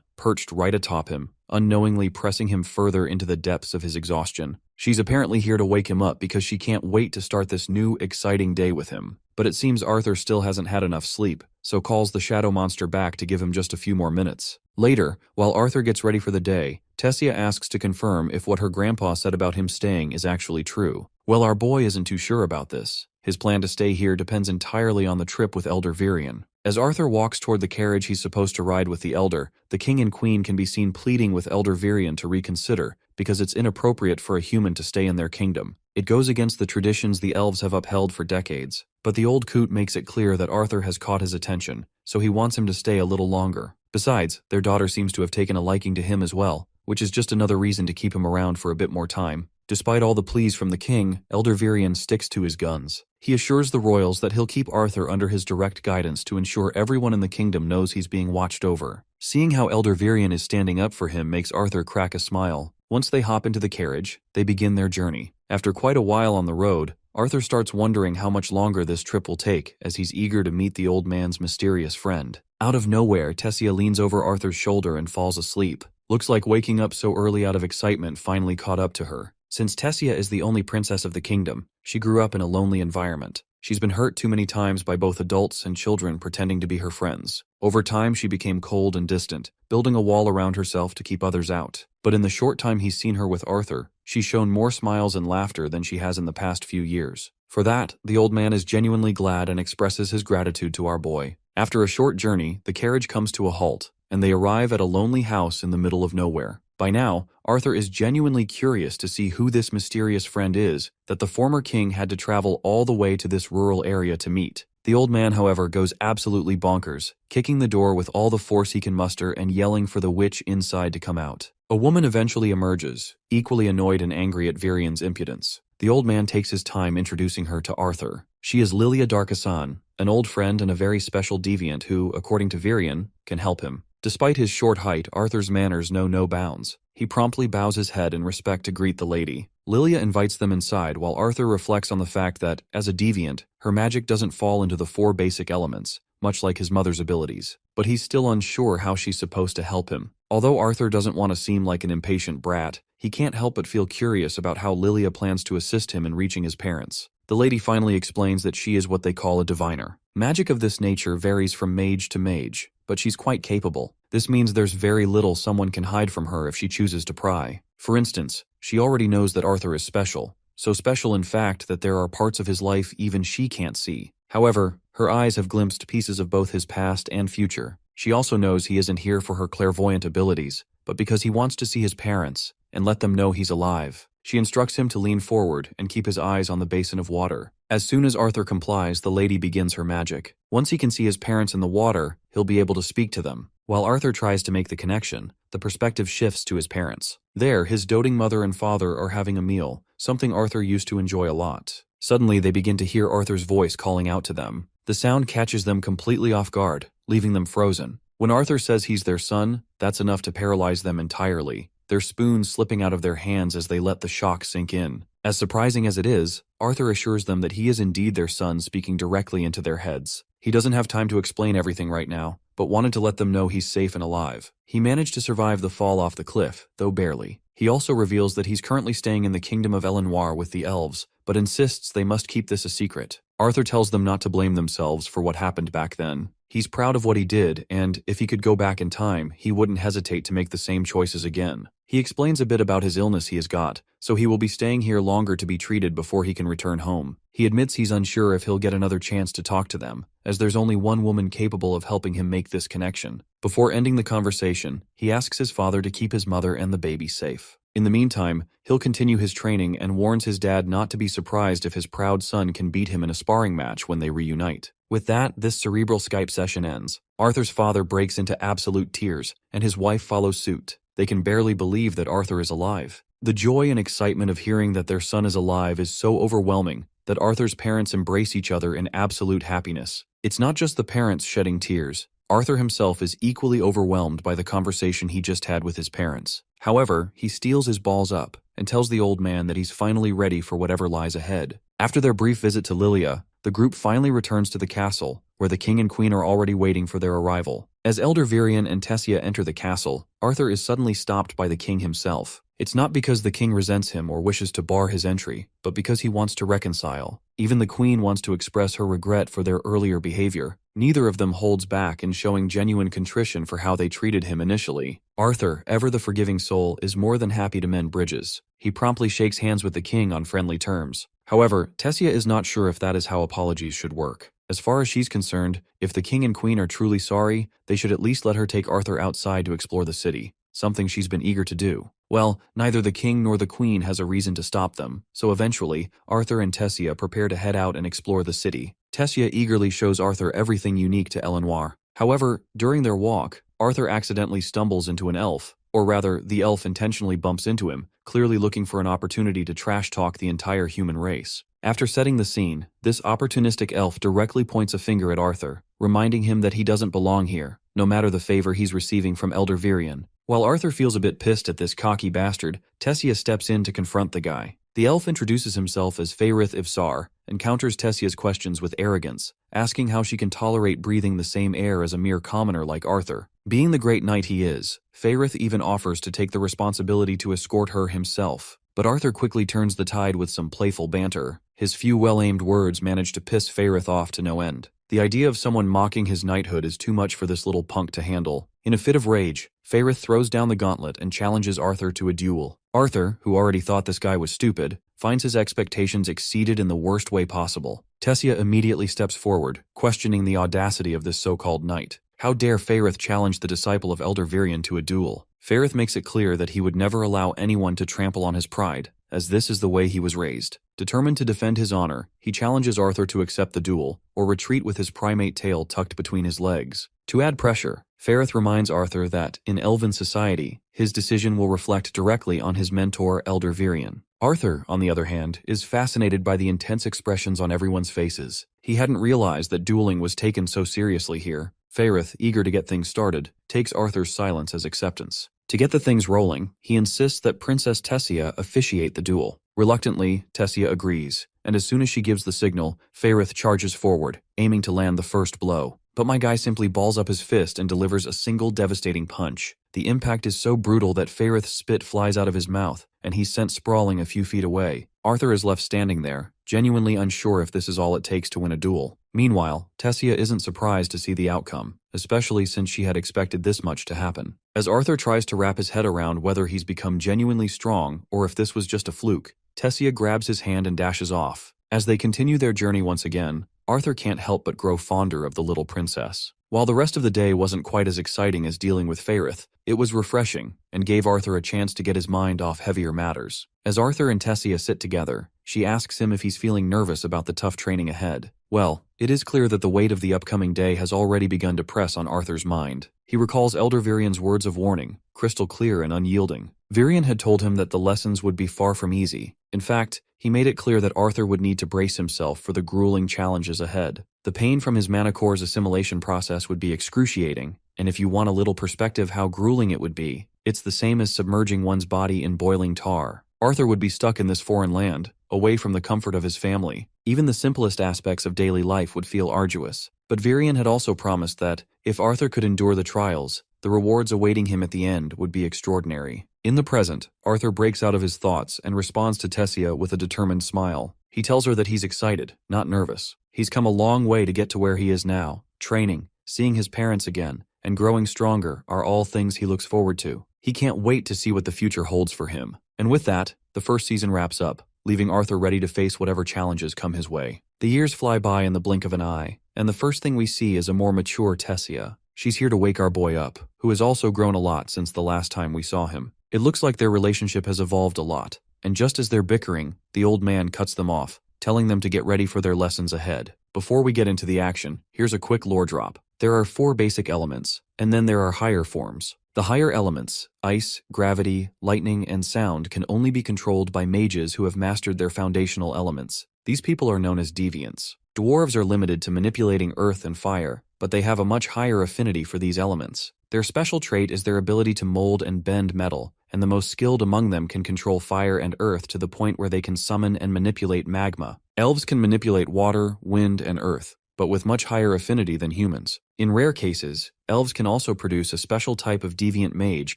perched right atop him, unknowingly pressing him further into the depths of his exhaustion. She's apparently here to wake him up because she can't wait to start this new, exciting day with him. But it seems Arthur still hasn't had enough sleep, so calls the shadow monster back to give him just a few more minutes. Later, while Arthur gets ready for the day, Tessia asks to confirm if what her grandpa said about him staying is actually true. Well, our boy isn't too sure about this. His plan to stay here depends entirely on the trip with Elder Virion. As Arthur walks toward the carriage he's supposed to ride with the Elder, the king and queen can be seen pleading with Elder Virion to reconsider, because it's inappropriate for a human to stay in their kingdom. It goes against the traditions the elves have upheld for decades. But the old coot makes it clear that Arthur has caught his attention, so he wants him to stay a little longer. Besides, their daughter seems to have taken a liking to him as well, which is just another reason to keep him around for a bit more time. Despite all the pleas from the king, Elder Virion sticks to his guns. He assures the royals that he'll keep Arthur under his direct guidance to ensure everyone in the kingdom knows he's being watched over. Seeing how Elder Virion is standing up for him makes Arthur crack a smile. Once they hop into the carriage, they begin their journey. After quite a while on the road, Arthur starts wondering how much longer this trip will take as he's eager to meet the old man's mysterious friend. Out of nowhere, Tessia leans over Arthur's shoulder and falls asleep. Looks like waking up so early out of excitement finally caught up to her. Since Tessia is the only princess of the kingdom, she grew up in a lonely environment. She's been hurt too many times by both adults and children pretending to be her friends. Over time, she became cold and distant, building a wall around herself to keep others out. But in the short time he's seen her with Arthur, she's shown more smiles and laughter than she has in the past few years. For that, the old man is genuinely glad and expresses his gratitude to our boy. After a short journey, the carriage comes to a halt, and they arrive at a lonely house in the middle of nowhere. By now, Arthur is genuinely curious to see who this mysterious friend is that the former king had to travel all the way to this rural area to meet. The old man, however, goes absolutely bonkers, kicking the door with all the force he can muster and yelling for the witch inside to come out. A woman eventually emerges, equally annoyed and angry at Virion's impudence. The old man takes his time introducing her to Arthur. She is Lilia Darkassan, an old friend and a very special deviant who, according to Virion, can help him. Despite his short height, Arthur's manners know no bounds. He promptly bows his head in respect to greet the lady. Lilia invites them inside while Arthur reflects on the fact that, as a deviant, her magic doesn't fall into the 4 basic elements, much like his mother's abilities. But he's still unsure how she's supposed to help him. Although Arthur doesn't want to seem like an impatient brat, he can't help but feel curious about how Lilia plans to assist him in reaching his parents. The lady finally explains that she is what they call a diviner. Magic of this nature varies from mage to mage, but she's quite capable. This means there's very little someone can hide from her if she chooses to pry. For instance, she already knows that Arthur is special, so special in fact that there are parts of his life even she can't see. However, her eyes have glimpsed pieces of both his past and future. She also knows he isn't here for her clairvoyant abilities, but because he wants to see his parents and let them know he's alive. She instructs him to lean forward and keep his eyes on the basin of water. As soon as Arthur complies, the lady begins her magic. Once he can see his parents in the water, he'll be able to speak to them. While Arthur tries to make the connection, the perspective shifts to his parents. There, his doting mother and father are having a meal, something Arthur used to enjoy a lot. Suddenly, they begin to hear Arthur's voice calling out to them. The sound catches them completely off guard, leaving them frozen. When Arthur says he's their son, that's enough to paralyze them entirely, their spoons slipping out of their hands as they let the shock sink in. As surprising as it is, Arthur assures them that he is indeed their son speaking directly into their heads. He doesn't have time to explain everything right now, but wanted to let them know he's safe and alive. He managed to survive the fall off the cliff, though barely. He also reveals that he's currently staying in the kingdom of Elenoir with the elves, but insists they must keep this a secret. Arthur tells them not to blame themselves for what happened back then. He's proud of what he did, and if he could go back in time, he wouldn't hesitate to make the same choices again. He explains a bit about his illness he has got, so he will be staying here longer to be treated before he can return home. He admits he's unsure if he'll get another chance to talk to them, as there's only one woman capable of helping him make this connection. Before ending the conversation, he asks his father to keep his mother and the baby safe. In the meantime, he'll continue his training and warns his dad not to be surprised if his proud son can beat him in a sparring match when they reunite. With that, this cerebral Skype session ends. Arthur's father breaks into absolute tears, and his wife follows suit. They can barely believe that Arthur is alive. The joy and excitement of hearing that their son is alive is so overwhelming that Arthur's parents embrace each other in absolute happiness. It's not just the parents shedding tears. Arthur himself is equally overwhelmed by the conversation he just had with his parents. However, he steels his balls up and tells the old man that he's finally ready for whatever lies ahead. After their brief visit to Lilia, the group finally returns to the castle, where the king and queen are already waiting for their arrival. As Elder Virion and Tessia enter the castle, Arthur is suddenly stopped by the king himself. It's not because the king resents him or wishes to bar his entry, but because he wants to reconcile. Even the queen wants to express her regret for their earlier behavior. Neither of them holds back in showing genuine contrition for how they treated him initially. Arthur, ever the forgiving soul, is more than happy to mend bridges. He promptly shakes hands with the king on friendly terms. However, Tessia is not sure if that is how apologies should work. As far as she's concerned, if the king and queen are truly sorry, they should at least let her take Arthur outside to explore the city, something she's been eager to do. Well, neither the king nor the queen has a reason to stop them, so eventually, Arthur and Tessia prepare to head out and explore the city. Tessia eagerly shows Arthur everything unique to Elenoir. However, during their walk, Arthur accidentally stumbles into an elf, or rather, the elf intentionally bumps into him, clearly looking for an opportunity to trash-talk the entire human race. After setting the scene, this opportunistic elf directly points a finger at Arthur, reminding him that he doesn't belong here, no matter the favor he's receiving from Elder Virion. While Arthur feels a bit pissed at this cocky bastard, Tessia steps in to confront the guy. The elf introduces himself as Faerith Ivsar and counters Tessia's questions with arrogance, asking how she can tolerate breathing the same air as a mere commoner like Arthur. Being the great knight he is, Faerith even offers to take the responsibility to escort her himself. But Arthur quickly turns the tide with some playful banter. His few well-aimed words manage to piss Faerith off to no end. The idea of someone mocking his knighthood is too much for this little punk to handle. In a fit of rage, Faerith throws down the gauntlet and challenges Arthur to a duel. Arthur, who already thought this guy was stupid, finds his expectations exceeded in the worst way possible. Tessia immediately steps forward, questioning the audacity of this so-called knight. How dare Faerith challenge the disciple of Elder Virion to a duel? Faerith makes it clear that he would never allow anyone to trample on his pride, as this is the way he was raised. Determined to defend his honor, he challenges Arthur to accept the duel, or retreat with his primate tail tucked between his legs. To add pressure, Faerith reminds Arthur that, in Elven society, his decision will reflect directly on his mentor Elder Virion. Arthur, on the other hand, is fascinated by the intense expressions on everyone's faces. He hadn't realized that dueling was taken so seriously here. Faerith, eager to get things started, takes Arthur's silence as acceptance. To get the things rolling, he insists that Princess Tessia officiate the duel. Reluctantly, Tessia agrees, and as soon as she gives the signal, Faerith charges forward, aiming to land the first blow. But my guy simply balls up his fist and delivers a single devastating punch. The impact is so brutal that Faerith's spit flies out of his mouth, and he's sent sprawling a few feet away. Arthur is left standing there, genuinely unsure if this is all it takes to win a duel. Meanwhile, Tessia isn't surprised to see the outcome, especially since she had expected this much to happen. As Arthur tries to wrap his head around whether he's become genuinely strong or if this was just a fluke, Tessia grabs his hand and dashes off. As they continue their journey once again, Arthur can't help but grow fonder of the little princess. While the rest of the day wasn't quite as exciting as dealing with Faerith, it was refreshing and gave Arthur a chance to get his mind off heavier matters. As Arthur and Tessia sit together, she asks him if he's feeling nervous about the tough training ahead. Well, it is clear that the weight of the upcoming day has already begun to press on Arthur's mind. He recalls Elder Virion's words of warning, crystal clear and unyielding. Virion had told him that the lessons would be far from easy. In fact, he made it clear that Arthur would need to brace himself for the grueling challenges ahead. The pain from his mana core's assimilation process would be excruciating, and if you want a little perspective how grueling it would be, it's the same as submerging one's body in boiling tar. Arthur would be stuck in this foreign land, away from the comfort of his family. Even the simplest aspects of daily life would feel arduous. But Virion had also promised that, if Arthur could endure the trials, the rewards awaiting him at the end would be extraordinary. In the present, Arthur breaks out of his thoughts and responds to Tessia with a determined smile. He tells her that he's excited, not nervous. He's come a long way to get to where he is now, training, seeing his parents again, and growing stronger are all things he looks forward to. He can't wait to see what the future holds for him. And with that, the first season wraps up, leaving Arthur ready to face whatever challenges come his way. The years fly by in the blink of an eye, and the first thing we see is a more mature Tessia. She's here to wake our boy up, who has also grown a lot since the last time we saw him. It looks like their relationship has evolved a lot, and just as they're bickering, the old man cuts them off, telling them to get ready for their lessons ahead. Before we get into the action, here's a quick lore drop. There are 4 basic elements, and then there are higher forms. The higher elements, ice, gravity, lightning, and sound, can only be controlled by mages who have mastered their foundational elements. These people are known as deviants. Dwarves are limited to manipulating earth and fire, but they have a much higher affinity for these elements. Their special trait is their ability to mold and bend metal, and the most skilled among them can control fire and earth to the point where they can summon and manipulate magma. Elves can manipulate water, wind, and earth, but with much higher affinity than humans. In rare cases, elves can also produce a special type of deviant mage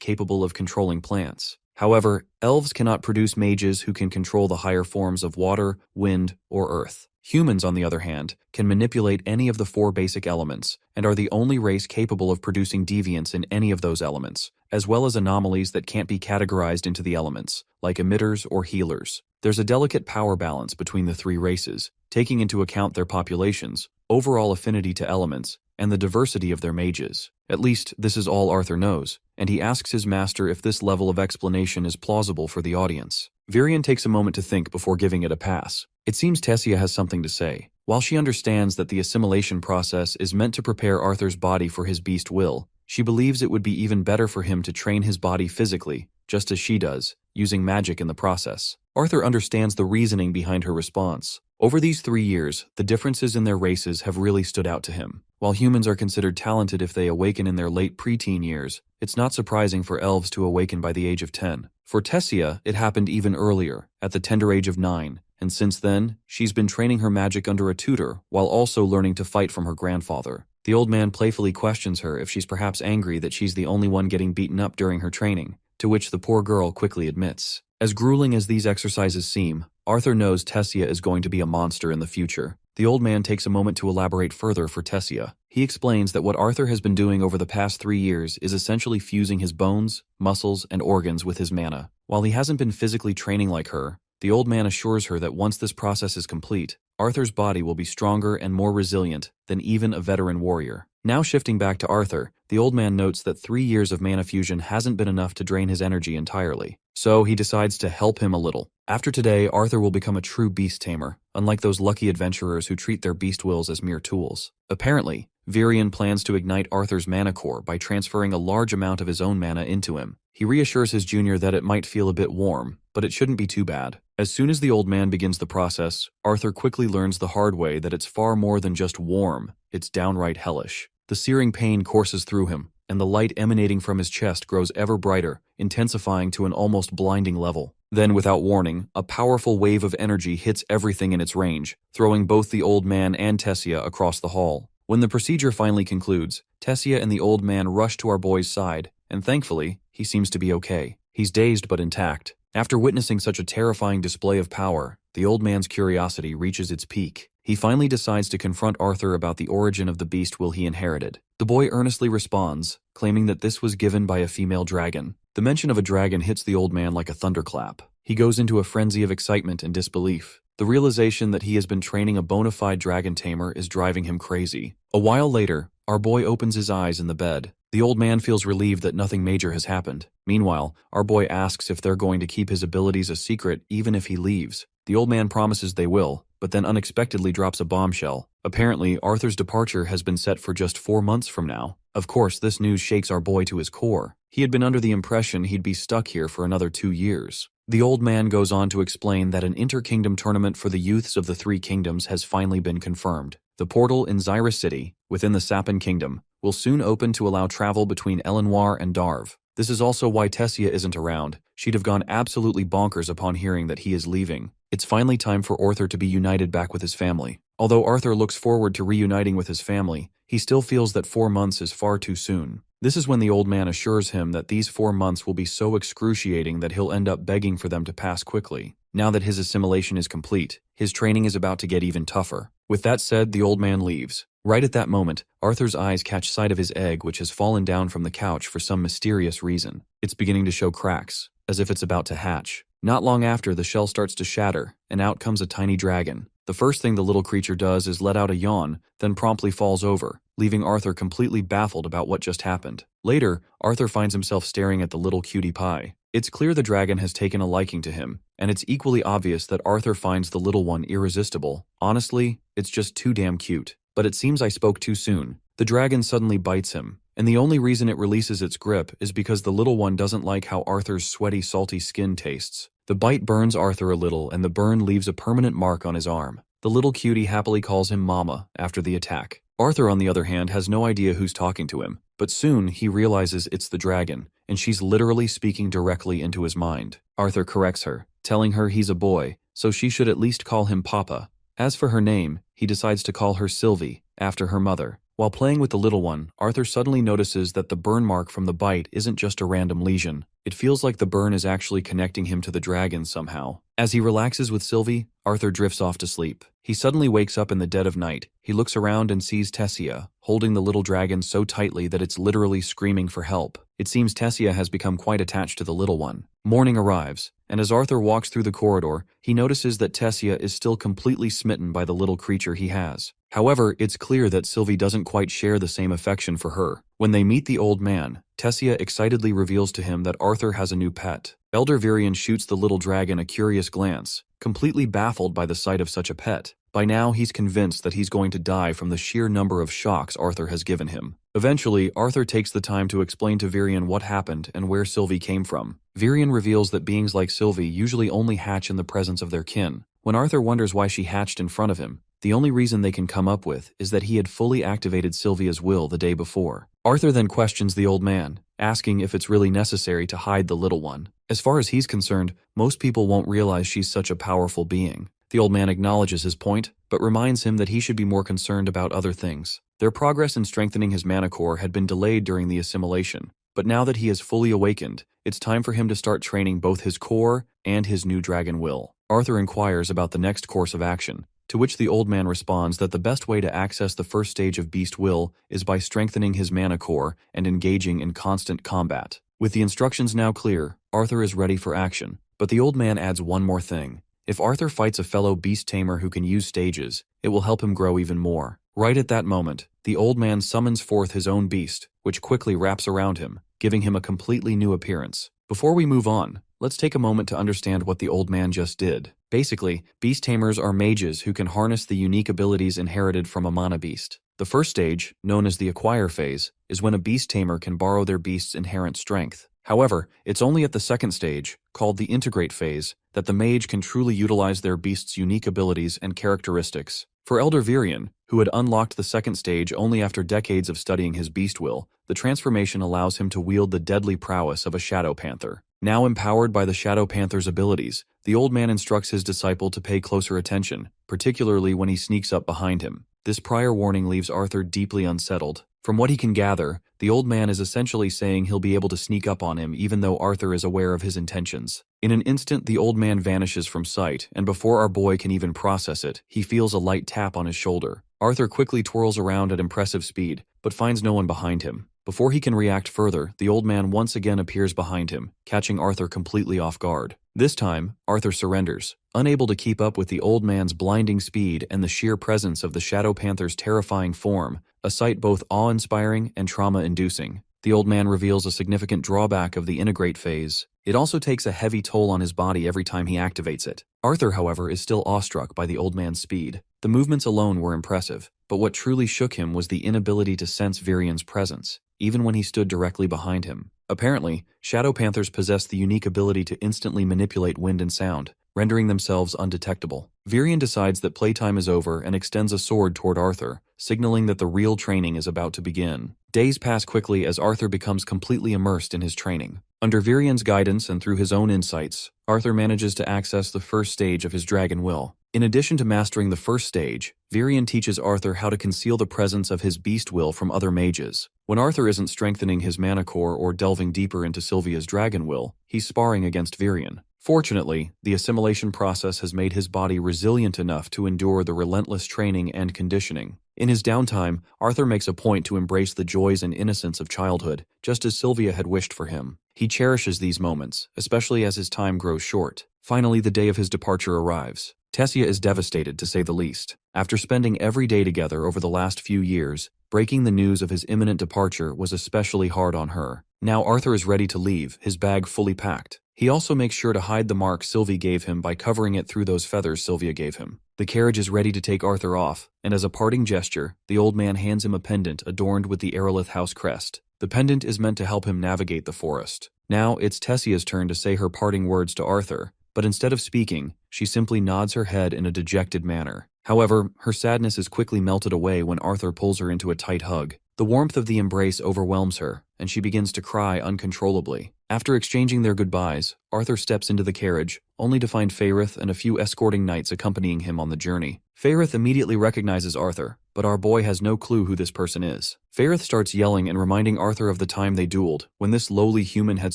capable of controlling plants. However, elves cannot produce mages who can control the higher forms of water, wind, or earth. Humans, on the other hand, can manipulate any of the 4 basic elements, and are the only race capable of producing deviants in any of those elements, as well as anomalies that can't be categorized into the elements, like emitters or healers. There's a delicate power balance between the 3 races, taking into account their populations, overall affinity to elements, and the diversity of their mages. At least, this is all Arthur knows, and he asks his master if this level of explanation is plausible for the audience. Virian takes a moment to think before giving it a pass. It seems Tessia has something to say. While she understands that the assimilation process is meant to prepare Arthur's body for his beast will, she believes it would be even better for him to train his body physically, just as she does, using magic in the process. Arthur understands the reasoning behind her response. Over these 3 years, the differences in their races have really stood out to him. While humans are considered talented if they awaken in their late preteen years, it's not surprising for elves to awaken by the age of 10. For Tessia, it happened even earlier, at the tender age of 9, and since then, she's been training her magic under a tutor while also learning to fight from her grandfather. The old man playfully questions her if she's perhaps angry that she's the only one getting beaten up during her training, to which the poor girl quickly admits. As grueling as these exercises seem, Arthur knows Tessia is going to be a monster in the future. The old man takes a moment to elaborate further for Tessia. He explains that what Arthur has been doing over the past 3 years is essentially fusing his bones, muscles, and organs with his mana. While he hasn't been physically training like her, the old man assures her that once this process is complete, Arthur's body will be stronger and more resilient than even a veteran warrior. Now shifting back to Arthur, the old man notes that 3 years of mana fusion hasn't been enough to drain his energy entirely. So he decides to help him a little. After today, Arthur will become a true beast tamer, unlike those lucky adventurers who treat their beast wills as mere tools. Apparently, Virian plans to ignite Arthur's mana core by transferring a large amount of his own mana into him. He reassures his junior that it might feel a bit warm, but it shouldn't be too bad. As soon as the old man begins the process, Arthur quickly learns the hard way that it's far more than just warm, it's downright hellish. The searing pain courses through him, and the light emanating from his chest grows ever brighter, intensifying to an almost blinding level. Then, without warning, a powerful wave of energy hits everything in its range, throwing both the old man and Tessia across the hall. When the procedure finally concludes, Tessia and the old man rush to our boy's side, and thankfully, he seems to be okay. He's dazed but intact. After witnessing such a terrifying display of power, the old man's curiosity reaches its peak. He finally decides to confront Arthur about the origin of the beast will he inherited. The boy earnestly responds, claiming that this was given by a female dragon. The mention of a dragon hits the old man like a thunderclap. He goes into a frenzy of excitement and disbelief. The realization that he has been training a bona fide dragon tamer is driving him crazy. A while later, our boy opens his eyes in the bed. The old man feels relieved that nothing major has happened. Meanwhile, our boy asks if they're going to keep his abilities a secret even if he leaves. The old man promises they will, but then unexpectedly drops a bombshell. Apparently, Arthur's departure has been set for just 4 months from now. Of course, this news shakes our boy to his core. He had been under the impression he'd be stuck here for another 2 years. The old man goes on to explain that an inter-kingdom tournament for the youths of the 3 kingdoms has finally been confirmed. The portal in Xyrus City, within the Sappan Kingdom, will soon open to allow travel between Elenoir and Darv. This is also why Tessia isn't around. She'd have gone absolutely bonkers upon hearing that he is leaving. It's finally time for Arthur to be united back with his family. Although Arthur looks forward to reuniting with his family, he still feels that 4 months is far too soon. This is when the old man assures him that these 4 months will be so excruciating that he'll end up begging for them to pass quickly. Now that his assimilation is complete, his training is about to get even tougher. With that said, the old man leaves, Right at that moment, Arthur's eyes catch sight of his egg, which has fallen down from the couch for some mysterious reason. It's beginning to show cracks, as if it's about to hatch. Not long after, the shell starts to shatter, and out comes a tiny dragon. The first thing the little creature does is let out a yawn, then promptly falls over, leaving Arthur completely baffled about what just happened. Later, Arthur finds himself staring at the little cutie pie. It's clear the dragon has taken a liking to him, and it's equally obvious that Arthur finds the little one irresistible. Honestly, it's just too damn cute. But it seems I spoke too soon. The dragon suddenly bites him, and the only reason it releases its grip is because the little one doesn't like how Arthur's sweaty, salty skin tastes. The bite burns Arthur a little, and the burn leaves a permanent mark on his arm. The little cutie happily calls him Mama after the attack. Arthur, on the other hand, has no idea who's talking to him, but soon he realizes it's the dragon, and she's literally speaking directly into his mind. Arthur corrects her, telling her he's a boy, so she should at least call him Papa. As for her name, he decides to call her Sylvie, after her mother. While playing with the little one, Arthur suddenly notices that the burn mark from the bite isn't just a random lesion. It feels like the burn is actually connecting him to the dragon somehow. As he relaxes with Sylvie, Arthur drifts off to sleep. He suddenly wakes up in the dead of night. He looks around and sees Tessia, holding the little dragon so tightly that it's literally screaming for help. It seems Tessia has become quite attached to the little one. Morning arrives, and as Arthur walks through the corridor, he notices that Tessia is still completely smitten by the little creature he has. However, it's clear that Sylvie doesn't quite share the same affection for her. When they meet the old man, Tessia excitedly reveals to him that Arthur has a new pet. Elder Virion shoots the little dragon a curious glance, completely baffled by the sight of such a pet. By now, he's convinced that he's going to die from the sheer number of shocks Arthur has given him. Eventually, Arthur takes the time to explain to Virion what happened and where Sylvie came from. Virion reveals that beings like Sylvie usually only hatch in the presence of their kin. When Arthur wonders why she hatched in front of him, the only reason they can come up with is that he had fully activated Sylvia's will the day before. Arthur then questions the old man, asking if it's really necessary to hide the little one. As far as he's concerned, most people won't realize she's such a powerful being. The old man acknowledges his point, but reminds him that he should be more concerned about other things. Their progress in strengthening his mana core had been delayed during the assimilation, but now that he has fully awakened, it's time for him to start training both his core and his new dragon will. Arthur inquires about the next course of action, to which the old man responds that the best way to access the first stage of Beast Will is by strengthening his mana core and engaging in constant combat. With the instructions now clear, Arthur is ready for action, but the old man adds one more thing. If Arthur fights a fellow beast tamer who can use stages, it will help him grow even more. Right at that moment, the old man summons forth his own beast, which quickly wraps around him, giving him a completely new appearance. Before we move on, let's take a moment to understand what the old man just did. Basically, beast tamers are mages who can harness the unique abilities inherited from a mana beast. The first stage, known as the acquire phase, is when a beast tamer can borrow their beast's inherent strength. However, it's only at the second stage, called the integrate phase, that the mage can truly utilize their beast's unique abilities and characteristics. For Elder Virion, who had unlocked the second stage only after decades of studying his beast will, the transformation allows him to wield the deadly prowess of a shadow panther. Now empowered by the Shadow Panther's abilities, the old man instructs his disciple to pay closer attention, particularly when he sneaks up behind him. This prior warning leaves Arthur deeply unsettled. From what he can gather, the old man is essentially saying he'll be able to sneak up on him even though Arthur is aware of his intentions. In an instant, the old man vanishes from sight, and before our boy can even process it, he feels a light tap on his shoulder. Arthur quickly twirls around at impressive speed, but finds no one behind him. Before he can react further, the old man once again appears behind him, catching Arthur completely off guard. This time, Arthur surrenders. Unable to keep up with the old man's blinding speed and the sheer presence of the Shadow Panther's terrifying form, a sight both awe-inspiring and trauma-inducing, the old man reveals a significant drawback of the integrate phase. It also takes a heavy toll on his body every time he activates it. Arthur, however, is still awestruck by the old man's speed. The movements alone were impressive, but what truly shook him was the inability to sense Virion's presence, even when he stood directly behind him. Apparently, Shadow Panthers possess the unique ability to instantly manipulate wind and sound, rendering themselves undetectable. Virion decides that playtime is over and extends a sword toward Arthur, signaling that the real training is about to begin. Days pass quickly as Arthur becomes completely immersed in his training. Under Virion's guidance and through his own insights, Arthur manages to access the first stage of his dragon will. In addition to mastering the first stage, Virion teaches Arthur how to conceal the presence of his beast will from other mages. When Arthur isn't strengthening his mana core or delving deeper into Sylvia's dragon will, he's sparring against Virion. Fortunately, the assimilation process has made his body resilient enough to endure the relentless training and conditioning. In his downtime, Arthur makes a point to embrace the joys and innocence of childhood, just as Sylvia had wished for him. He cherishes these moments, especially as his time grows short. Finally, the day of his departure arrives. Tessia is devastated, to say the least. After spending every day together over the last few years, breaking the news of his imminent departure was especially hard on her. Now Arthur is ready to leave, his bag fully packed. He also makes sure to hide the mark Sylvie gave him by covering it through those feathers Sylvia gave him. The carriage is ready to take Arthur off, and as a parting gesture, the old man hands him a pendant adorned with the Aerolith house crest. The pendant is meant to help him navigate the forest. Now it's Tessia's turn to say her parting words to Arthur, but instead of speaking, she simply nods her head in a dejected manner. However, her sadness is quickly melted away when Arthur pulls her into a tight hug. The warmth of the embrace overwhelms her, and she begins to cry uncontrollably. After exchanging their goodbyes, Arthur steps into the carriage, only to find Faerith and a few escorting knights accompanying him on the journey. Faerith immediately recognizes Arthur, but our boy has no clue who this person is. Faerith starts yelling and reminding Arthur of the time they dueled, when this lowly human had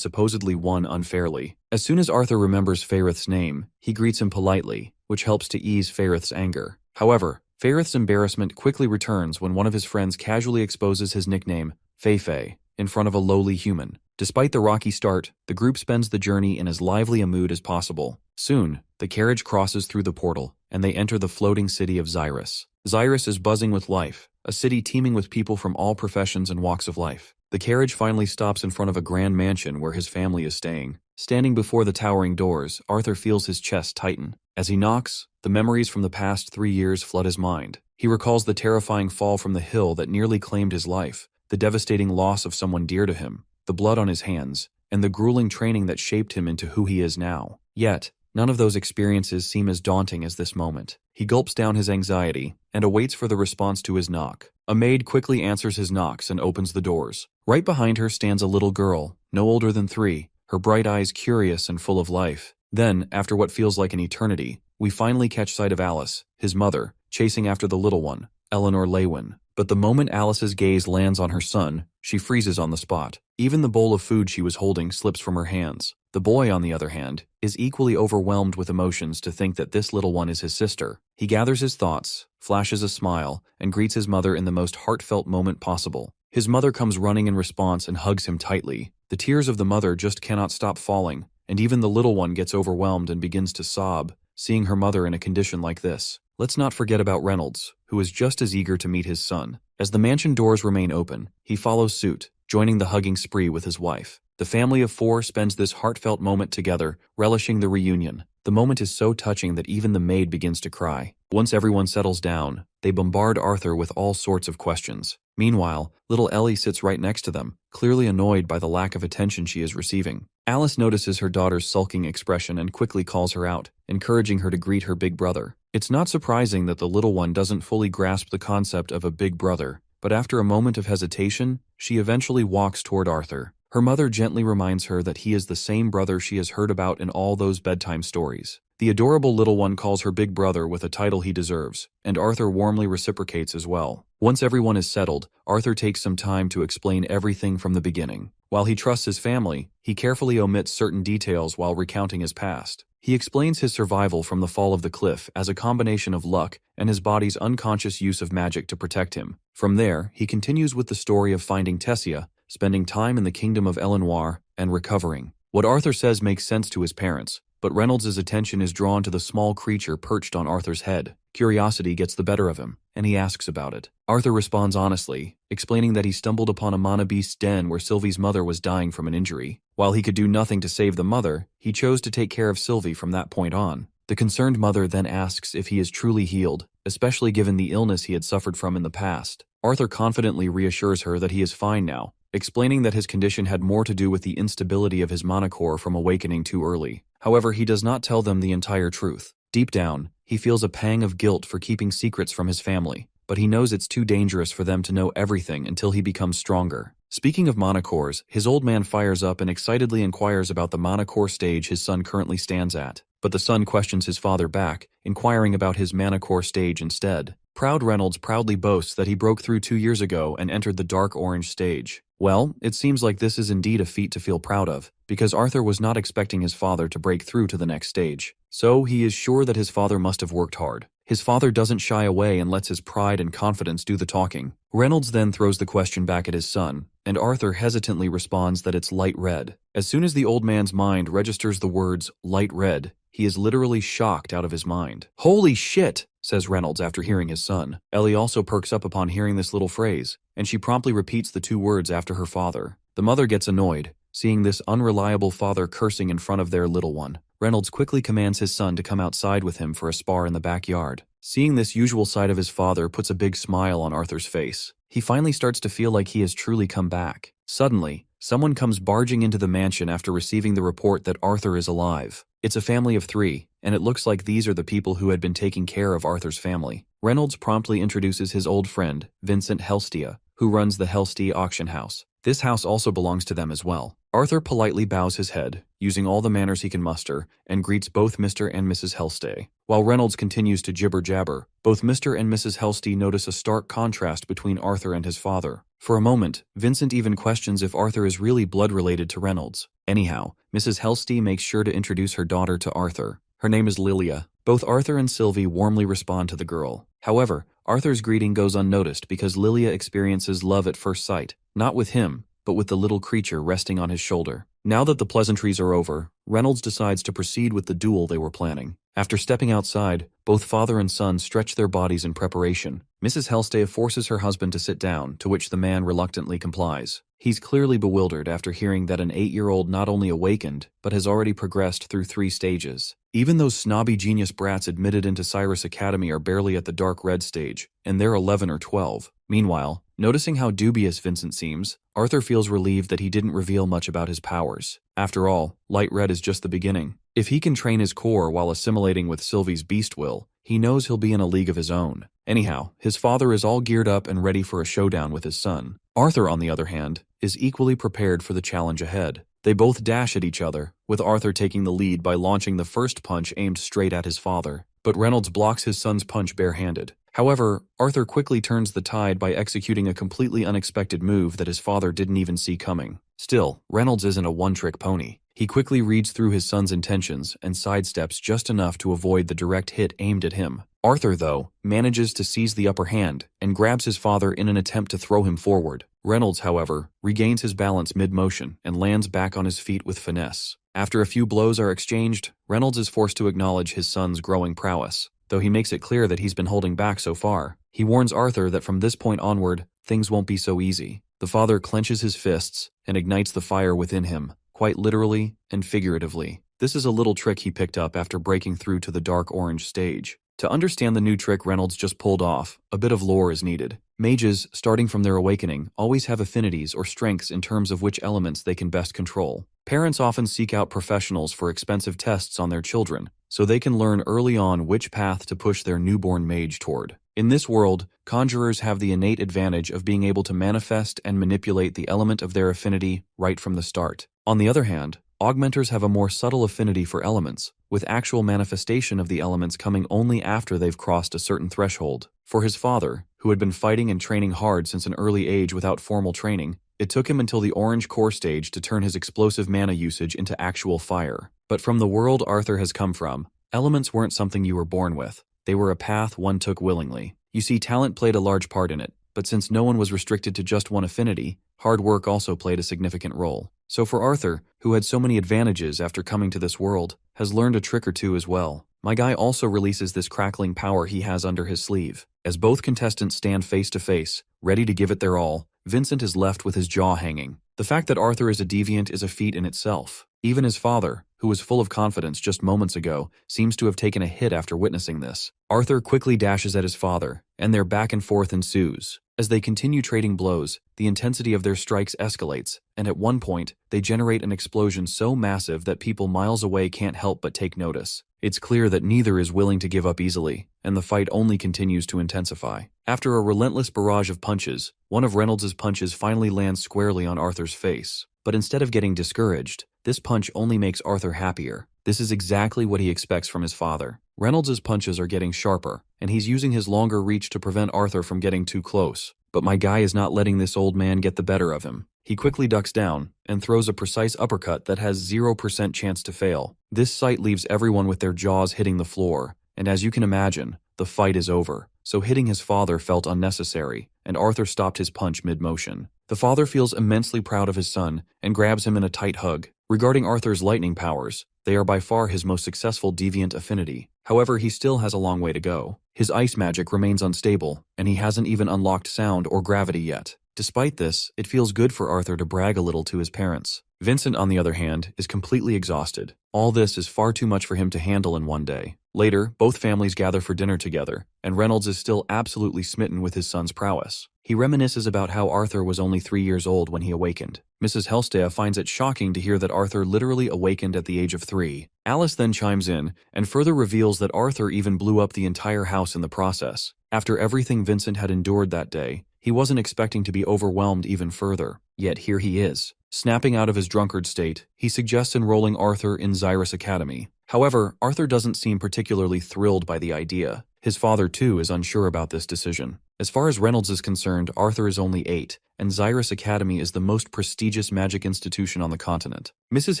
supposedly won unfairly. As soon as Arthur remembers Faerith's name, he greets him politely, which helps to ease Faerith's anger. However, Faerith's embarrassment quickly returns when one of his friends casually exposes his nickname, Fei, in front of a lowly human. Despite the rocky start, the group spends the journey in as lively a mood as possible. Soon, the carriage crosses through the portal, and they enter the floating city of Xyrus. Xyrus is buzzing with life, a city teeming with people from all professions and walks of life. The carriage finally stops in front of a grand mansion where his family is staying. Standing before the towering doors, Arthur feels his chest tighten. As he knocks, the memories from the past 3 years flood his mind. He recalls the terrifying fall from the hill that nearly claimed his life, the devastating loss of someone dear to him, the blood on his hands, and the grueling training that shaped him into who he is now. Yet, none of those experiences seem as daunting as this moment. He gulps down his anxiety and awaits for the response to his knock. A maid quickly answers his knocks and opens the doors. Right behind her stands a little girl, no older than 3, her bright eyes curious and full of life. Then, after what feels like an eternity, we finally catch sight of Alice, his mother, chasing after the little one, Elenoir Lewin. But the moment Alice's gaze lands on her son, she freezes on the spot. Even the bowl of food she was holding slips from her hands. The boy, on the other hand, is equally overwhelmed with emotions to think that this little one is his sister. He gathers his thoughts, flashes a smile, and greets his mother in the most heartfelt moment possible. His mother comes running in response and hugs him tightly. The tears of the mother just cannot stop falling, and even the little one gets overwhelmed and begins to sob, seeing her mother in a condition like this. Let's not forget about Reynolds, who is just as eager to meet his son. As the mansion doors remain open, he follows suit, joining the hugging spree with his wife. The family of 4 spends this heartfelt moment together, relishing the reunion. The moment is so touching that even the maid begins to cry. Once everyone settles down, they bombard Arthur with all sorts of questions. Meanwhile, little Ellie sits right next to them, clearly annoyed by the lack of attention she is receiving. Alice notices her daughter's sulking expression and quickly calls her out, encouraging her to greet her big brother. It's not surprising that the little one doesn't fully grasp the concept of a big brother, but after a moment of hesitation, she eventually walks toward Arthur. Her mother gently reminds her that he is the same brother she has heard about in all those bedtime stories. The adorable little one calls her big brother with a title he deserves, and Arthur warmly reciprocates as well. Once everyone is settled, Arthur takes some time to explain everything from the beginning. While he trusts his family, he carefully omits certain details while recounting his past. He explains his survival from the fall of the cliff as a combination of luck and his body's unconscious use of magic to protect him. From there, he continues with the story of finding Tessia, spending time in the kingdom of Elenoir, and recovering. What Arthur says makes sense to his parents, but Reynolds' attention is drawn to the small creature perched on Arthur's head. Curiosity gets the better of him, and he asks about it. Arthur responds honestly, explaining that he stumbled upon a mana beast's den where Sylvie's mother was dying from an injury. While he could do nothing to save the mother, he chose to take care of Sylvie from that point on. The concerned mother then asks if he is truly healed, especially given the illness he had suffered from in the past. Arthur confidently reassures her that he is fine now, explaining that his condition had more to do with the instability of his mana core from awakening too early. However, he does not tell them the entire truth. Deep down, he feels a pang of guilt for keeping secrets from his family, but he knows it's too dangerous for them to know everything until he becomes stronger. Speaking of mana cores, his old man fires up and excitedly inquires about the mana core stage his son currently stands at, but the son questions his father back, inquiring about his mana core stage instead. Proud Reynolds proudly boasts that he broke through 2 years ago and entered the dark orange stage. Well, it seems like this is indeed a feat to feel proud of, because Arthur was not expecting his father to break through to the next stage. So he is sure that his father must have worked hard. His father doesn't shy away and lets his pride and confidence do the talking. Reynolds then throws the question back at his son, and Arthur hesitantly responds that it's light red. As soon as the old man's mind registers the words light red, he is literally shocked out of his mind. "Holy shit," says Reynolds after hearing his son. Ellie also perks up upon hearing this little phrase, and she promptly repeats the two words after her father. The mother gets annoyed, seeing this unreliable father cursing in front of their little one. Reynolds quickly commands his son to come outside with him for a spar in the backyard. Seeing this usual side of his father puts a big smile on Arthur's face. He finally starts to feel like he has truly come back. Suddenly, someone comes barging into the mansion after receiving the report that Arthur is alive. It's a family of 3, and it looks like these are the people who had been taking care of Arthur's family. Reynolds promptly introduces his old friend, Vincent Helstia, who runs the Helstia auction house. This house also belongs to them as well. Arthur politely bows his head, using all the manners he can muster, and greets both Mr. and Mrs. Helsty. While Reynolds continues to jibber-jabber, both Mr. and Mrs. Helsty notice a stark contrast between Arthur and his father. For a moment, Vincent even questions if Arthur is really blood-related to Reynolds. Anyhow, Mrs. Helsty makes sure to introduce her daughter to Arthur. Her name is Lilia. Both Arthur and Sylvie warmly respond to the girl. However, Arthur's greeting goes unnoticed because Lilia experiences love at first sight, not with him, but with the little creature resting on his shoulder. Now that the pleasantries are over, Reynolds decides to proceed with the duel they were planning. After stepping outside, both father and son stretch their bodies in preparation. Mrs. Helsty forces her husband to sit down, to which the man reluctantly complies. He's clearly bewildered after hearing that an 8-year-old not only awakened, but has already progressed through 3 stages. Even those snobby genius brats admitted into Xyrus Academy are barely at the dark red stage, and they're 11 or 12. Meanwhile, noticing how dubious Vincent seems, Arthur feels relieved that he didn't reveal much about his powers. After all, light red is just the beginning. If he can train his core while assimilating with Sylvie's beast will, he knows he'll be in a league of his own. Anyhow, his father is all geared up and ready for a showdown with his son. Arthur, on the other hand, is equally prepared for the challenge ahead. They both dash at each other, with Arthur taking the lead by launching the first punch aimed straight at his father. But Reynolds blocks his son's punch barehanded. However, Arthur quickly turns the tide by executing a completely unexpected move that his father didn't even see coming. Still, Reynolds isn't a one-trick pony. He quickly reads through his son's intentions and sidesteps just enough to avoid the direct hit aimed at him. Arthur, though, manages to seize the upper hand and grabs his father in an attempt to throw him forward. Reynolds, however, regains his balance mid-motion and lands back on his feet with finesse. After a few blows are exchanged, Reynolds is forced to acknowledge his son's growing prowess, though he makes it clear that he's been holding back so far. He warns Arthur that from this point onward, things won't be so easy. The father clenches his fists and ignites the fire within him, quite literally and figuratively. This is a little trick he picked up after breaking through to the dark orange stage. To understand the new trick Reynolds just pulled off, a bit of lore is needed. Mages, starting from their awakening, always have affinities or strengths in terms of which elements they can best control. Parents often seek out professionals for expensive tests on their children, so they can learn early on which path to push their newborn mage toward. In this world, conjurers have the innate advantage of being able to manifest and manipulate the element of their affinity right from the start. On the other hand, augmenters have a more subtle affinity for elements, with actual manifestation of the elements coming only after they've crossed a certain threshold. For his father, who had been fighting and training hard since an early age without formal training, it took him until the orange core stage to turn his explosive mana usage into actual fire. But from the world Arthur has come from, elements weren't something you were born with. They were a path one took willingly. You see, talent played a large part in it, but since no one was restricted to just one affinity, hard work also played a significant role. So for Arthur, who had so many advantages after coming to this world, has learned a trick or two as well. My guy also releases this crackling power he has under his sleeve. As both contestants stand face to face, ready to give it their all, Vincent is left with his jaw hanging. The fact that Arthur is a deviant is a feat in itself. Even his father, who was full of confidence just moments ago, seems to have taken a hit after witnessing this. Arthur quickly dashes at his father, and their back and forth ensues. As they continue trading blows, the intensity of their strikes escalates, and at one point, they generate an explosion so massive that people miles away can't help but take notice. It's clear that neither is willing to give up easily, and the fight only continues to intensify. After a relentless barrage of punches, one of Reynolds' punches finally lands squarely on Arthur's face. But instead of getting discouraged, this punch only makes Arthur happier. This is exactly what he expects from his father. Reynolds' punches are getting sharper, and he's using his longer reach to prevent Arthur from getting too close. but my guy is not letting this old man get the better of him. He quickly ducks down and throws a precise uppercut that has 0% chance to fail. This sight leaves everyone with their jaws hitting the floor, and as you can imagine, the fight is over. So hitting his father felt unnecessary, and Arthur stopped his punch mid-motion. The father feels immensely proud of his son and grabs him in a tight hug. Regarding Arthur's lightning powers, they are by far his most successful deviant affinity. However, he still has a long way to go. His ice magic remains unstable, and he hasn't even unlocked sound or gravity yet. Despite this, it feels good for Arthur to brag a little to his parents. Vincent, on the other hand, is completely exhausted. All this is far too much for him to handle in one day. Later, both families gather for dinner together, and Reynolds is still absolutely smitten with his son's prowess. He reminisces about how Arthur was only 3 years old when he awakened. Mrs. Helstea finds it shocking to hear that Arthur literally awakened at the age of 3. Alice then chimes in and further reveals that Arthur even blew up the entire house in the process. After everything Vincent had endured that day, he wasn't expecting to be overwhelmed even further. Yet here he is. Snapping out of his drunkard state, he suggests enrolling Arthur in Xyrus Academy. However, Arthur doesn't seem particularly thrilled by the idea. His father, too, is unsure about this decision. As far as Reynolds is concerned, Arthur is only 8, and Xyrus Academy is the most prestigious magic institution on the continent. Mrs.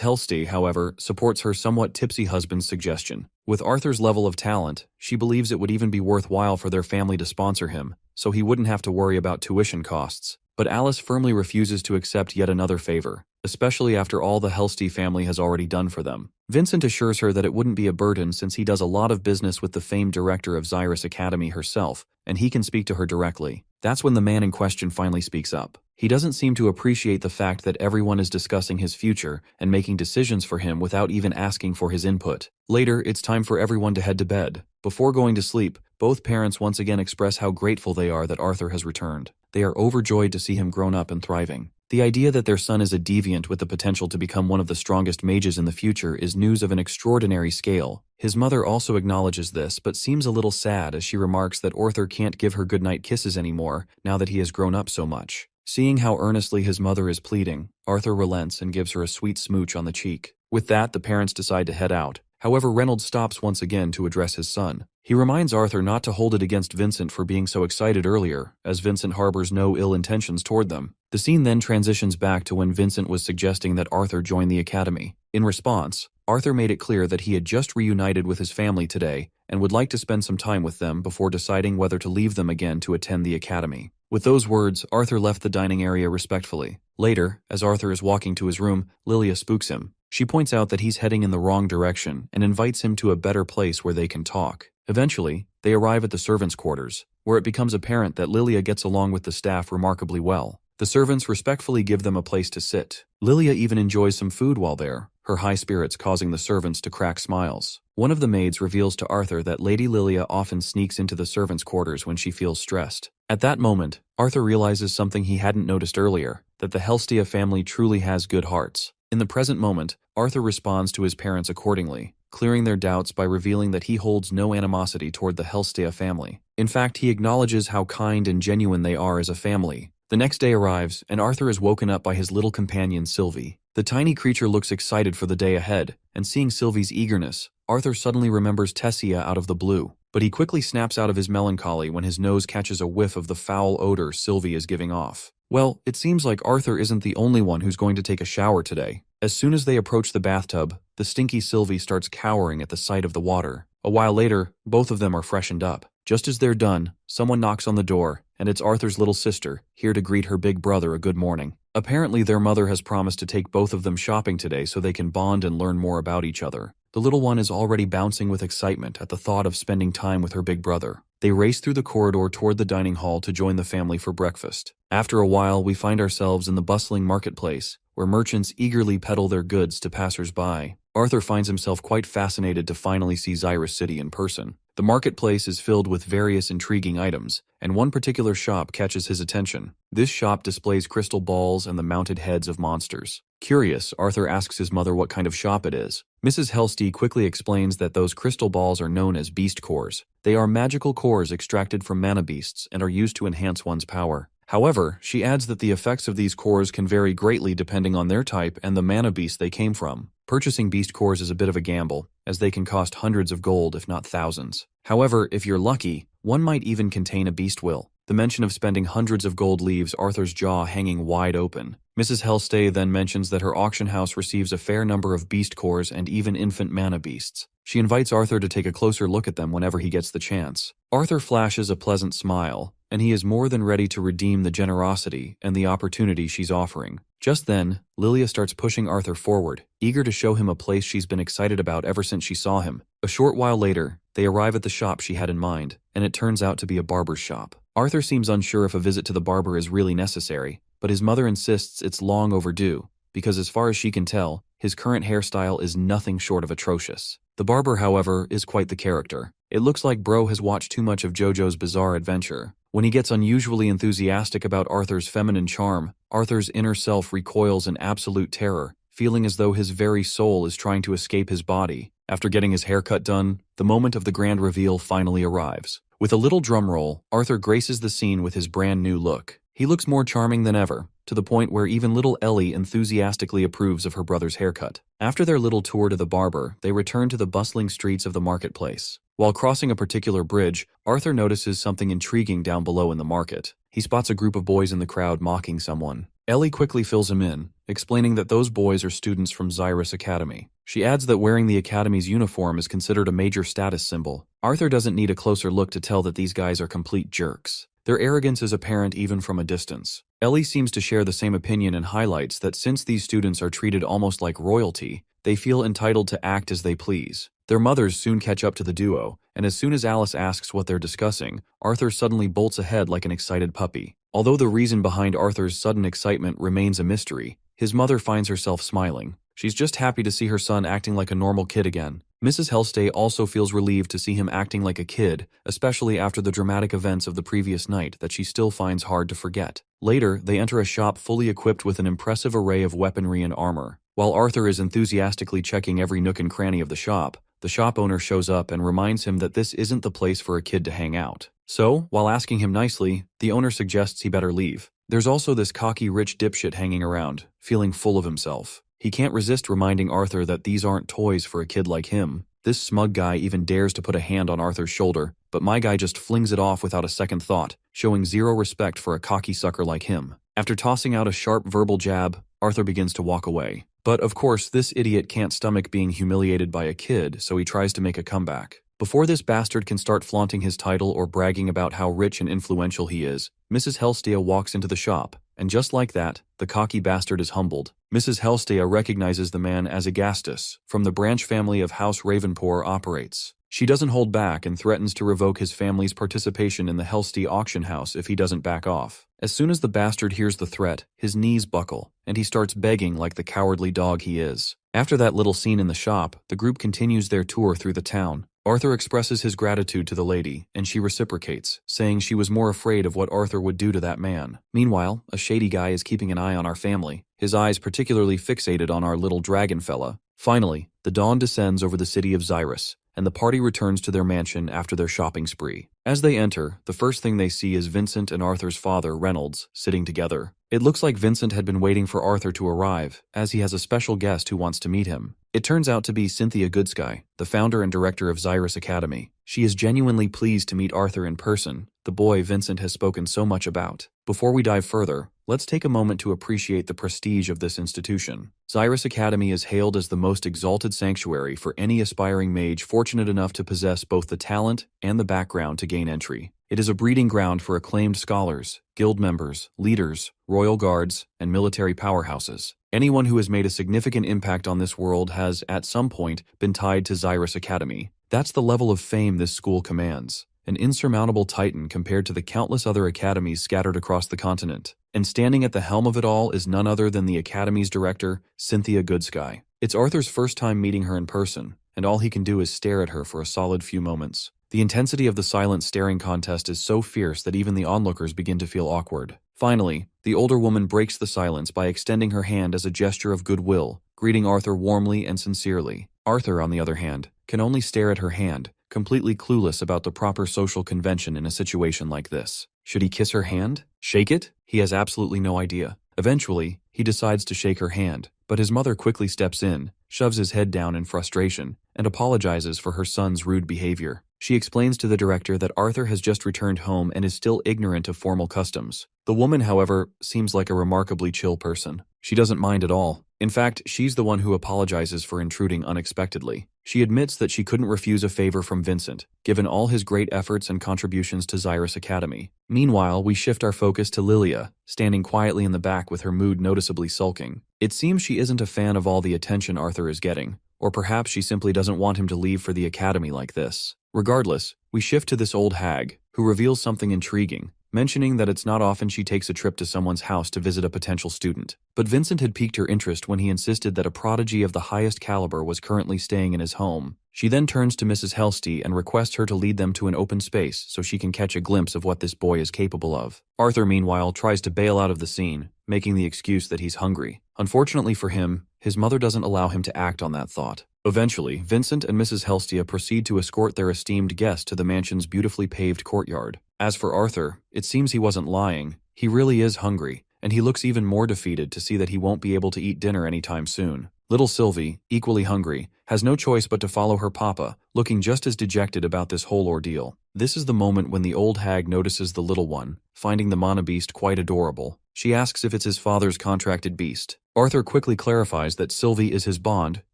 Helstea, however, supports her somewhat tipsy husband's suggestion. With Arthur's level of talent, she believes it would even be worthwhile for their family to sponsor him, so he wouldn't have to worry about tuition costs. But Alice firmly refuses to accept yet another favor, especially after all the Helstea family has already done for them. Vincent assures her that it wouldn't be a burden since he does a lot of business with the famed director of Xyrus Academy herself, and he can speak to her directly. That's when the man in question finally speaks up. He doesn't seem to appreciate the fact that everyone is discussing his future and making decisions for him without even asking for his input. Later, it's time for everyone to head to bed. Before going to sleep, both parents once again express how grateful they are that Arthur has returned. They are overjoyed to see him grown up and thriving. The idea that their son is a deviant with the potential to become one of the strongest mages in the future is news of an extraordinary scale. His mother also acknowledges this, but seems a little sad as she remarks that Arthur can't give her goodnight kisses anymore now that he has grown up so much. Seeing how earnestly his mother is pleading, Arthur relents and gives her a sweet smooch on the cheek. With that, the parents decide to head out. However, Reynolds stops once again to address his son. He reminds Arthur not to hold it against Vincent for being so excited earlier, as Vincent harbors no ill intentions toward them. The scene then transitions back to when Vincent was suggesting that Arthur join the academy. In response, Arthur made it clear that he had just reunited with his family today and would like to spend some time with them before deciding whether to leave them again to attend the academy. With those words, Arthur left the dining area respectfully. Later, as Arthur is walking to his room, Lilia spooks him. She points out that he's heading in the wrong direction and invites him to a better place where they can talk. Eventually, they arrive at the servants' quarters, where it becomes apparent that Lilia gets along with the staff remarkably well. The servants respectfully give them a place to sit. Lilia even enjoys some food while there, her high spirits causing the servants to crack smiles. One of the maids reveals to Arthur that Lady Lilia often sneaks into the servants' quarters when she feels stressed. At that moment, Arthur realizes something he hadn't noticed earlier, that the Helstea family truly has good hearts. In the present moment, Arthur responds to his parents accordingly, clearing their doubts by revealing that he holds no animosity toward the Helstea family. In fact, he acknowledges how kind and genuine they are as a family. The next day arrives, and Arthur is woken up by his little companion Sylvie. The tiny creature looks excited for the day ahead, and seeing Sylvie's eagerness, Arthur suddenly remembers Tessia out of the blue. But he quickly snaps out of his melancholy when his nose catches a whiff of the foul odor Sylvie is giving off. Well, it seems like Arthur isn't the only one who's going to take a shower today. As soon as they approach the bathtub, the stinky Sylvie starts cowering at the sight of the water. A while later, both of them are freshened up. Just as they're done, someone knocks on the door, and it's Arthur's little sister, here to greet her big brother a good morning. Apparently, their mother has promised to take both of them shopping today so they can bond and learn more about each other. The little one is already bouncing with excitement at the thought of spending time with her big brother. They race through the corridor toward the dining hall to join the family for breakfast. After a while, we find ourselves in the bustling marketplace, where merchants eagerly peddle their goods to passers-by. Arthur finds himself quite fascinated to finally see Xyrus City in person. The marketplace is filled with various intriguing items, and one particular shop catches his attention. This shop displays crystal balls and the mounted heads of monsters. Curious, Arthur asks his mother what kind of shop it is. Mrs. Helstea quickly explains that those crystal balls are known as beast cores. They are magical cores extracted from mana beasts and are used to enhance one's power. However, she adds that the effects of these cores can vary greatly depending on their type and the mana beast they came from. Purchasing beast cores is a bit of a gamble, as they can cost hundreds of gold if not thousands. However, if you're lucky, one might even contain a beast will. The mention of spending hundreds of gold leaves Arthur's jaw hanging wide open. Mrs. Hellstay then mentions that her auction house receives a fair number of beast cores and even infant mana beasts. She invites Arthur to take a closer look at them whenever he gets the chance. Arthur flashes a pleasant smile, and he is more than ready to redeem the generosity and the opportunity she's offering. Just then, Lilia starts pushing Arthur forward, eager to show him a place she's been excited about ever since she saw him. A short while later, they arrive at the shop she had in mind, and it turns out to be a barber's shop. Arthur seems unsure if a visit to the barber is really necessary, but his mother insists it's long overdue, because as far as she can tell, his current hairstyle is nothing short of atrocious. The barber, however, is quite the character. It looks like Bro has watched too much of JoJo's Bizarre Adventure. When he gets unusually enthusiastic about Arthur's feminine charm, Arthur's inner self recoils in absolute terror, feeling as though his very soul is trying to escape his body. After getting his haircut done, the moment of the grand reveal finally arrives. With a little drum roll, Arthur graces the scene with his brand new look. He looks more charming than ever, to the point where even little Ellie enthusiastically approves of her brother's haircut. After their little tour to the barber, they return to the bustling streets of the marketplace. While crossing a particular bridge, Arthur notices something intriguing down below in the market. He spots a group of boys in the crowd mocking someone. Ellie quickly fills him in, explaining that those boys are students from Xyrus Academy. She adds that wearing the Academy's uniform is considered a major status symbol. Arthur doesn't need a closer look to tell that these guys are complete jerks. Their arrogance is apparent even from a distance. Ellie seems to share the same opinion and highlights that since these students are treated almost like royalty, they feel entitled to act as they please. Their mothers soon catch up to the duo, and as soon as Alice asks what they're discussing, Arthur suddenly bolts ahead like an excited puppy. Although the reason behind Arthur's sudden excitement remains a mystery, his mother finds herself smiling. She's just happy to see her son acting like a normal kid again. Mrs. Hellstay also feels relieved to see him acting like a kid, especially after the dramatic events of the previous night that she still finds hard to forget. Later, they enter a shop fully equipped with an impressive array of weaponry and armor. While Arthur is enthusiastically checking every nook and cranny of the shop owner shows up and reminds him that this isn't the place for a kid to hang out. So, while asking him nicely, the owner suggests he better leave. There's also this cocky rich dipshit hanging around, feeling full of himself. He can't resist reminding Arthur that these aren't toys for a kid like him. This smug guy even dares to put a hand on Arthur's shoulder, but my guy just flings it off without a second thought, showing zero respect for a cocky sucker like him. After tossing out a sharp verbal jab, Arthur begins to walk away. But of course, this idiot can't stomach being humiliated by a kid, so he tries to make a comeback. Before this bastard can start flaunting his title or bragging about how rich and influential he is, Mrs. Hellstay walks into the shop, and just like that, the cocky bastard is humbled. Mrs. Hellstay recognizes the man as Augustus, from the branch family of House Ravenpour operates. She doesn't hold back and threatens to revoke his family's participation in the Hellstay auction house if he doesn't back off. As soon as the bastard hears the threat, his knees buckle, and he starts begging like the cowardly dog he is. After that little scene in the shop, the group continues their tour through the town. Arthur expresses his gratitude to the lady, and she reciprocates, saying she was more afraid of what Arthur would do to that man. Meanwhile, a shady guy is keeping an eye on our family, his eyes particularly fixated on our little dragon fella. Finally, the dawn descends over the city of Xyrus, and the party returns to their mansion after their shopping spree. As they enter, the first thing they see is Vincent and Arthur's father, Reynolds, sitting together. It looks like Vincent had been waiting for Arthur to arrive, as he has a special guest who wants to meet him. It turns out to be Cynthia Goodsky, the founder and director of Xyrus Academy. She is genuinely pleased to meet Arthur in person, the boy Vincent has spoken so much about. Before we dive further, let's take a moment to appreciate the prestige of this institution. Xyrus Academy is hailed as the most exalted sanctuary for any aspiring mage fortunate enough to possess both the talent and the background to gain entry. It is a breeding ground for acclaimed scholars, guild members, leaders, royal guards, and military powerhouses. Anyone who has made a significant impact on this world has, at some point, been tied to Xyrus Academy. That's the level of fame this school commands. An insurmountable titan compared to the countless other academies scattered across the continent. And standing at the helm of it all is none other than the Academy's director, Cynthia Goodsky. It's Arthur's first time meeting her in person, and all he can do is stare at her for a solid few moments. The intensity of the silent staring contest is so fierce that even the onlookers begin to feel awkward. Finally, the older woman breaks the silence by extending her hand as a gesture of goodwill, greeting Arthur warmly and sincerely. Arthur, on the other hand, can only stare at her hand, completely clueless about the proper social convention in a situation like this. Should he kiss her hand? Shake it? He has absolutely no idea. Eventually, he decides to shake her hand, but his mother quickly steps in, shoves his head down in frustration, and apologizes for her son's rude behavior. She explains to the director that Arthur has just returned home and is still ignorant of formal customs. The woman, however, seems like a remarkably chill person. She doesn't mind at all. In fact, she's the one who apologizes for intruding unexpectedly. She admits that she couldn't refuse a favor from Vincent, given all his great efforts and contributions to Xyrus Academy. Meanwhile, we shift our focus to Lilia, standing quietly in the back with her mood noticeably sulking. It seems she isn't a fan of all the attention Arthur is getting, or perhaps she simply doesn't want him to leave for the academy like this. Regardless, we shift to this old hag, who reveals something intriguing, mentioning that it's not often she takes a trip to someone's house to visit a potential student. But Vincent had piqued her interest when he insisted that a prodigy of the highest caliber was currently staying in his home. She then turns to Mrs. Helsty and requests her to lead them to an open space so she can catch a glimpse of what this boy is capable of. Arthur, meanwhile, tries to bail out of the scene, making the excuse that he's hungry. Unfortunately for him, his mother doesn't allow him to act on that thought. Eventually, Vincent and Mrs. Helstia proceed to escort their esteemed guest to the mansion's beautifully paved courtyard. As for Arthur, it seems he wasn't lying. He really is hungry, and he looks even more defeated to see that he won't be able to eat dinner anytime soon. Little Sylvie, equally hungry, has no choice but to follow her papa, looking just as dejected about this whole ordeal. This is the moment when the old hag notices the little one, finding the mana beast quite adorable. She asks if it's his father's contracted beast. Arthur quickly clarifies that Sylvie is his bond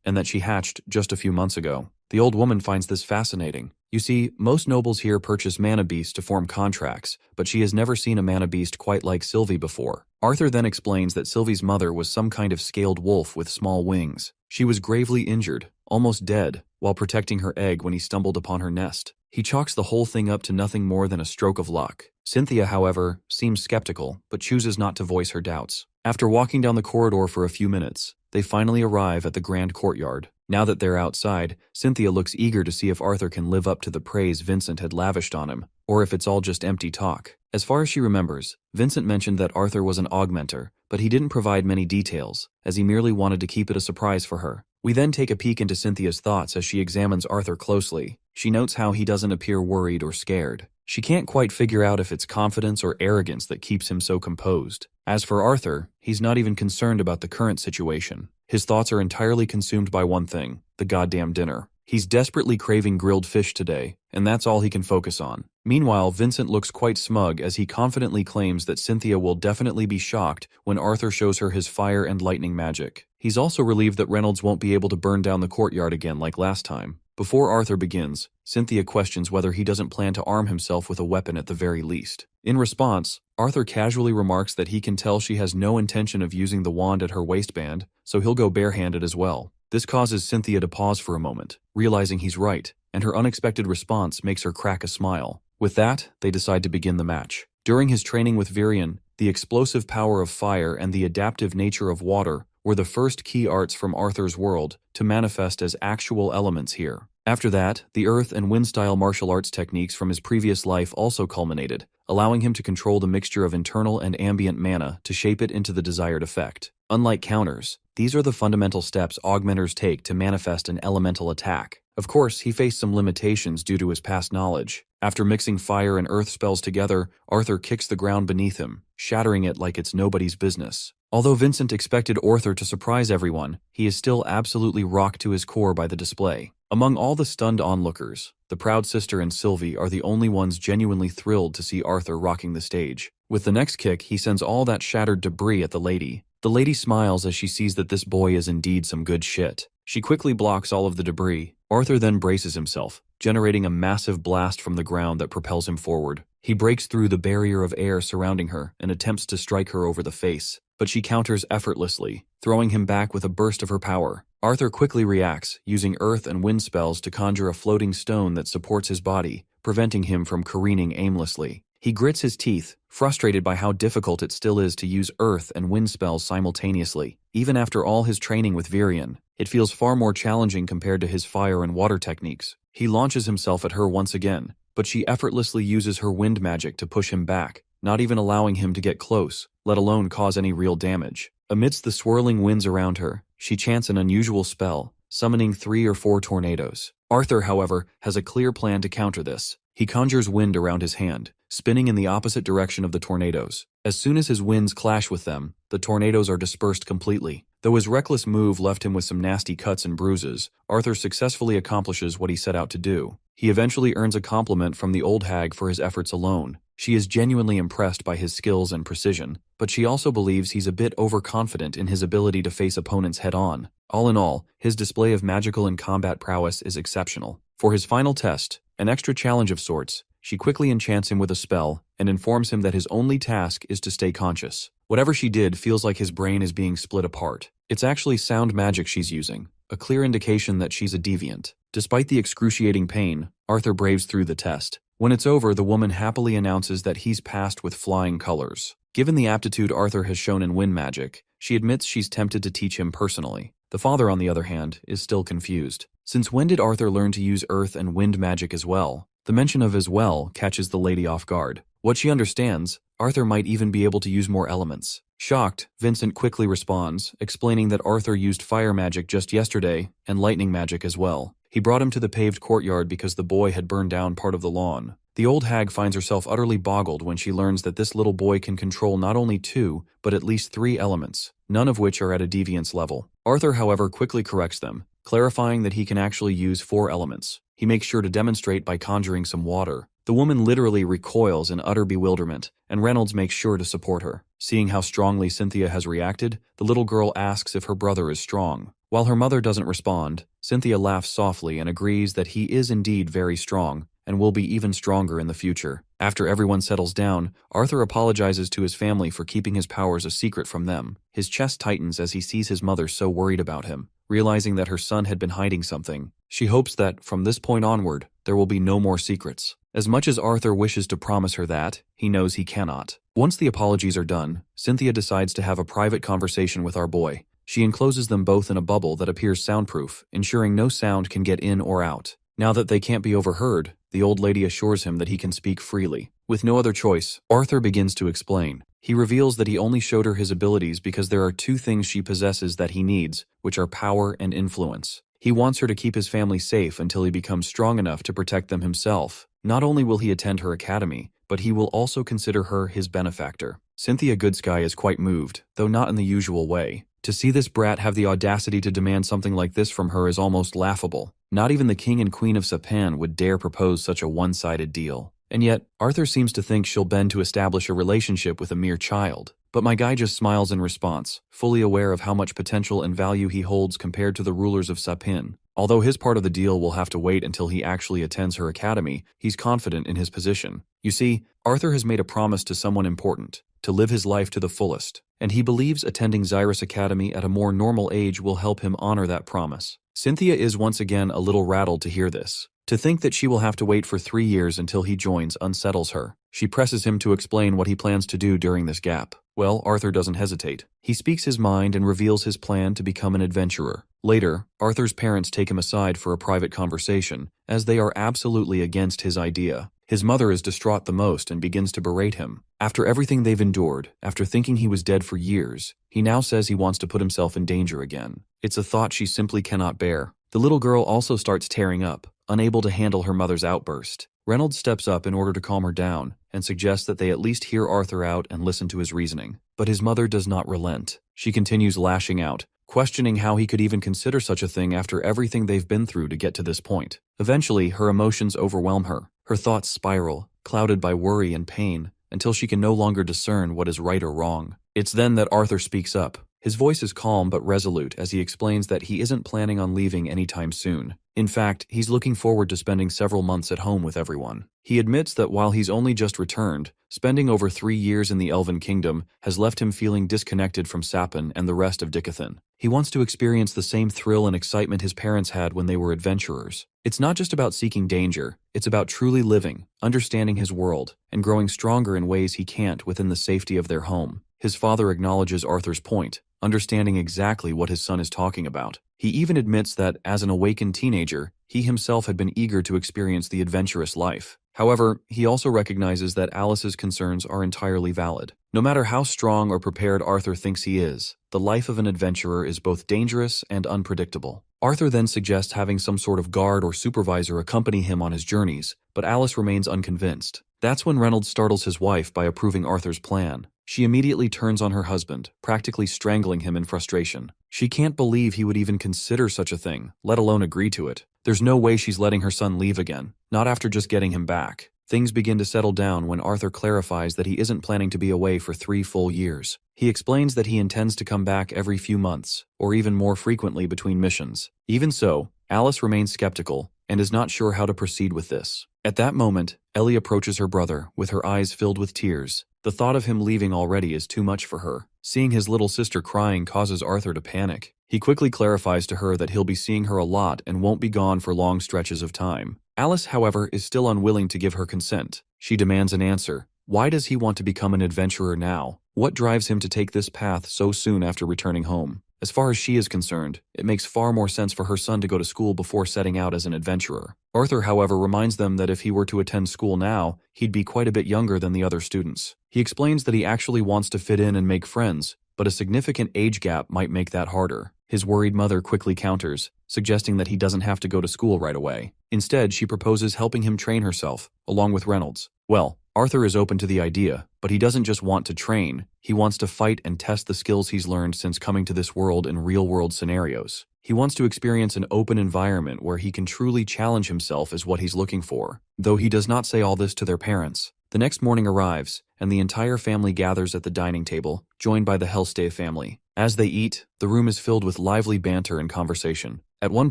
and that she hatched just a few months ago. The old woman finds this fascinating. You see, most nobles here purchase mana beasts to form contracts, but she has never seen a mana beast quite like Sylvie before. Arthur then explains that Sylvie's mother was some kind of scaled wolf with small wings. She was gravely injured, almost dead, while protecting her egg when he stumbled upon her nest. He chalks the whole thing up to nothing more than a stroke of luck. Cynthia, however, seems skeptical, but chooses not to voice her doubts. After walking down the corridor for a few minutes, they finally arrive at the grand courtyard. Now that they're outside, Cynthia looks eager to see if Arthur can live up to the praise Vincent had lavished on him, or if it's all just empty talk. As far as she remembers, Vincent mentioned that Arthur was an augmenter, but he didn't provide many details, as he merely wanted to keep it a surprise for her. We then take a peek into Cynthia's thoughts as she examines Arthur closely. She notes how he doesn't appear worried or scared. She can't quite figure out if it's confidence or arrogance that keeps him so composed. As for Arthur, he's not even concerned about the current situation. His thoughts are entirely consumed by one thing, the goddamn dinner. He's desperately craving grilled fish today, and that's all he can focus on. Meanwhile, Vincent looks quite smug as he confidently claims that Cynthia will definitely be shocked when Arthur shows her his fire and lightning magic. He's also relieved that Reynolds won't be able to burn down the courtyard again like last time. Before Arthur begins, Cynthia questions whether he doesn't plan to arm himself with a weapon at the very least. In response, Arthur casually remarks that he can tell she has no intention of using the wand at her waistband, so he'll go barehanded as well. This causes Cynthia to pause for a moment, realizing he's right, and her unexpected response makes her crack a smile. With that, they decide to begin the match. During his training with Virion, the explosive power of fire and the adaptive nature of water were the first key arts from Arthur's world to manifest as actual elements here. After that, the earth and wind-style martial arts techniques from his previous life also culminated, allowing him to control the mixture of internal and ambient mana to shape it into the desired effect. Unlike counters, these are the fundamental steps augmenters take to manifest an elemental attack. Of course, he faced some limitations due to his past knowledge. After mixing fire and earth spells together, Arthur kicks the ground beneath him, shattering it like it's nobody's business. Although Vincent expected Arthur to surprise everyone, he is still absolutely rocked to his core by the display. Among all the stunned onlookers, the proud sister and Sylvie are the only ones genuinely thrilled to see Arthur rocking the stage. With the next kick, he sends all that shattered debris at the lady. The lady smiles as she sees that this boy is indeed some good shit. She quickly blocks all of the debris. Arthur then braces himself, generating a massive blast from the ground that propels him forward. He breaks through the barrier of air surrounding her and attempts to strike her over the face, but she counters effortlessly, throwing him back with a burst of her power. Arthur quickly reacts, using earth and wind spells to conjure a floating stone that supports his body, preventing him from careening aimlessly. He grits his teeth, frustrated by how difficult it still is to use earth and wind spells simultaneously. Even after all his training with Virion, it feels far more challenging compared to his fire and water techniques. He launches himself at her once again, but she effortlessly uses her wind magic to push him back, not even allowing him to get close, let alone cause any real damage. Amidst the swirling winds around her, she chants an unusual spell, summoning 3 or 4 tornadoes. Arthur, however, has a clear plan to counter this. He conjures wind around his hand, spinning in the opposite direction of the tornadoes. As soon as his winds clash with them, the tornadoes are dispersed completely. Though his reckless move left him with some nasty cuts and bruises, Arthur successfully accomplishes what he set out to do. He eventually earns a compliment from the old hag for his efforts alone. She is genuinely impressed by his skills and precision, but she also believes he's a bit overconfident in his ability to face opponents head-on. All in all, his display of magical and combat prowess is exceptional. For his final test, an extra challenge of sorts, she quickly enchants him with a spell and informs him that his only task is to stay conscious. Whatever she did feels like his brain is being split apart. It's actually sound magic she's using, a clear indication that she's a deviant. Despite the excruciating pain, Arthur braves through the test. When it's over, the woman happily announces that he's passed with flying colors. Given the aptitude Arthur has shown in wind magic, she admits she's tempted to teach him personally. The father, on the other hand, is still confused. Since when did Arthur learn to use earth and wind magic as well? The mention of as well catches the lady off guard. What she understands, Arthur might even be able to use more elements. Shocked, Vincent quickly responds, explaining that Arthur used fire magic just yesterday and lightning magic as well. He brought him to the paved courtyard because the boy had burned down part of the lawn. The old hag finds herself utterly boggled when she learns that this little boy can control not only 2, but at least 3 elements, none of which are at a deviance level. Arthur, however, quickly corrects them, clarifying that he can actually use 4 elements. He makes sure to demonstrate by conjuring some water. The woman literally recoils in utter bewilderment, and Reynolds makes sure to support her. Seeing how strongly Cynthia has reacted, the little girl asks if her brother is strong. While her mother doesn't respond, Cynthia laughs softly and agrees that he is indeed very strong, and will be even stronger in the future. After everyone settles down, Arthur apologizes to his family for keeping his powers a secret from them. His chest tightens as he sees his mother so worried about him. Realizing that her son had been hiding something, she hopes that, from this point onward, there will be no more secrets. As much as Arthur wishes to promise her that, he knows he cannot. Once the apologies are done, Cynthia decides to have a private conversation with our boy. She encloses them both in a bubble that appears soundproof, ensuring no sound can get in or out. Now that they can't be overheard, the old lady assures him that he can speak freely. With no other choice, Arthur begins to explain. He reveals that he only showed her his abilities because there are 2 things she possesses that he needs, which are power and influence. He wants her to keep his family safe until he becomes strong enough to protect them himself. Not only will he attend her academy, but he will also consider her his benefactor. Cynthia Goodsky is quite moved, though not in the usual way. To see this brat have the audacity to demand something like this from her is almost laughable. Not even the king and queen of Sapan would dare propose such a one-sided deal. And yet, Arthur seems to think she'll bend to establish a relationship with a mere child. But my guy just smiles in response, fully aware of how much potential and value he holds compared to the rulers of Sapin. Although his part of the deal will have to wait until he actually attends her academy, he's confident in his position. You see, Arthur has made a promise to someone important, to live his life to the fullest, and he believes attending Xyrus Academy at a more normal age will help him honor that promise. Cynthia is once again a little rattled to hear this. To think that she will have to wait for 3 years until he joins unsettles her. She presses him to explain what he plans to do during this gap. Well, Arthur doesn't hesitate. He speaks his mind and reveals his plan to become an adventurer. Later, Arthur's parents take him aside for a private conversation, as they are absolutely against his idea. His mother is distraught the most and begins to berate him. After everything they've endured, after thinking he was dead for years, he now says he wants to put himself in danger again. It's a thought she simply cannot bear. The little girl also starts tearing up, unable to handle her mother's outburst. Reynolds steps up in order to calm her down and suggests that they at least hear Arthur out and listen to his reasoning. But his mother does not relent. She continues lashing out, questioning how he could even consider such a thing after everything they've been through to get to this point. Eventually, her emotions overwhelm her. Her thoughts spiral, clouded by worry and pain, until she can no longer discern what is right or wrong. It's then that Arthur speaks up. His voice is calm but resolute as he explains that he isn't planning on leaving anytime soon. In fact, he's looking forward to spending several months at home with everyone. He admits that while he's only just returned, spending over 3 years in the Elven Kingdom has left him feeling disconnected from Sapin and the rest of Dicathan. He wants to experience the same thrill and excitement his parents had when they were adventurers. It's not just about seeking danger, it's about truly living, understanding his world, and growing stronger in ways he can't within the safety of their home. His father acknowledges Arthur's point, understanding exactly what his son is talking about. He even admits that, as an awakened teenager, he himself had been eager to experience the adventurous life. However, he also recognizes that Alice's concerns are entirely valid. No matter how strong or prepared Arthur thinks he is, the life of an adventurer is both dangerous and unpredictable. Arthur then suggests having some sort of guard or supervisor accompany him on his journeys, but Alice remains unconvinced. That's when Reynolds startles his wife by approving Arthur's plan. She immediately turns on her husband, practically strangling him in frustration. She can't believe he would even consider such a thing, let alone agree to it. There's no way she's letting her son leave again, not after just getting him back. Things begin to settle down when Arthur clarifies that he isn't planning to be away for 3 full years. He explains that he intends to come back every few months, or even more frequently between missions. Even so, Alice remains skeptical and is not sure how to proceed with this. At that moment, Ellie approaches her brother with her eyes filled with tears. The thought of him leaving already is too much for her. Seeing his little sister crying causes Arthur to panic. He quickly clarifies to her that he'll be seeing her a lot and won't be gone for long stretches of time. Alice, however, is still unwilling to give her consent. She demands an answer. Why does he want to become an adventurer now? What drives him to take this path so soon after returning home? As far as she is concerned, it makes far more sense for her son to go to school before setting out as an adventurer. Arthur, however, reminds them that if he were to attend school now, he'd be quite a bit younger than the other students. He explains that he actually wants to fit in and make friends, but a significant age gap might make that harder. His worried mother quickly counters, suggesting that he doesn't have to go to school right away. Instead, she proposes helping him train herself, along with Reynolds. Well, Arthur is open to the idea, but he doesn't just want to train, he wants to fight and test the skills he's learned since coming to this world in real-world scenarios. He wants to experience an open environment where he can truly challenge himself is what he's looking for, though he does not say all this to their parents. The next morning arrives, and the entire family gathers at the dining table, joined by the Hellstay family. As they eat, the room is filled with lively banter and conversation. At one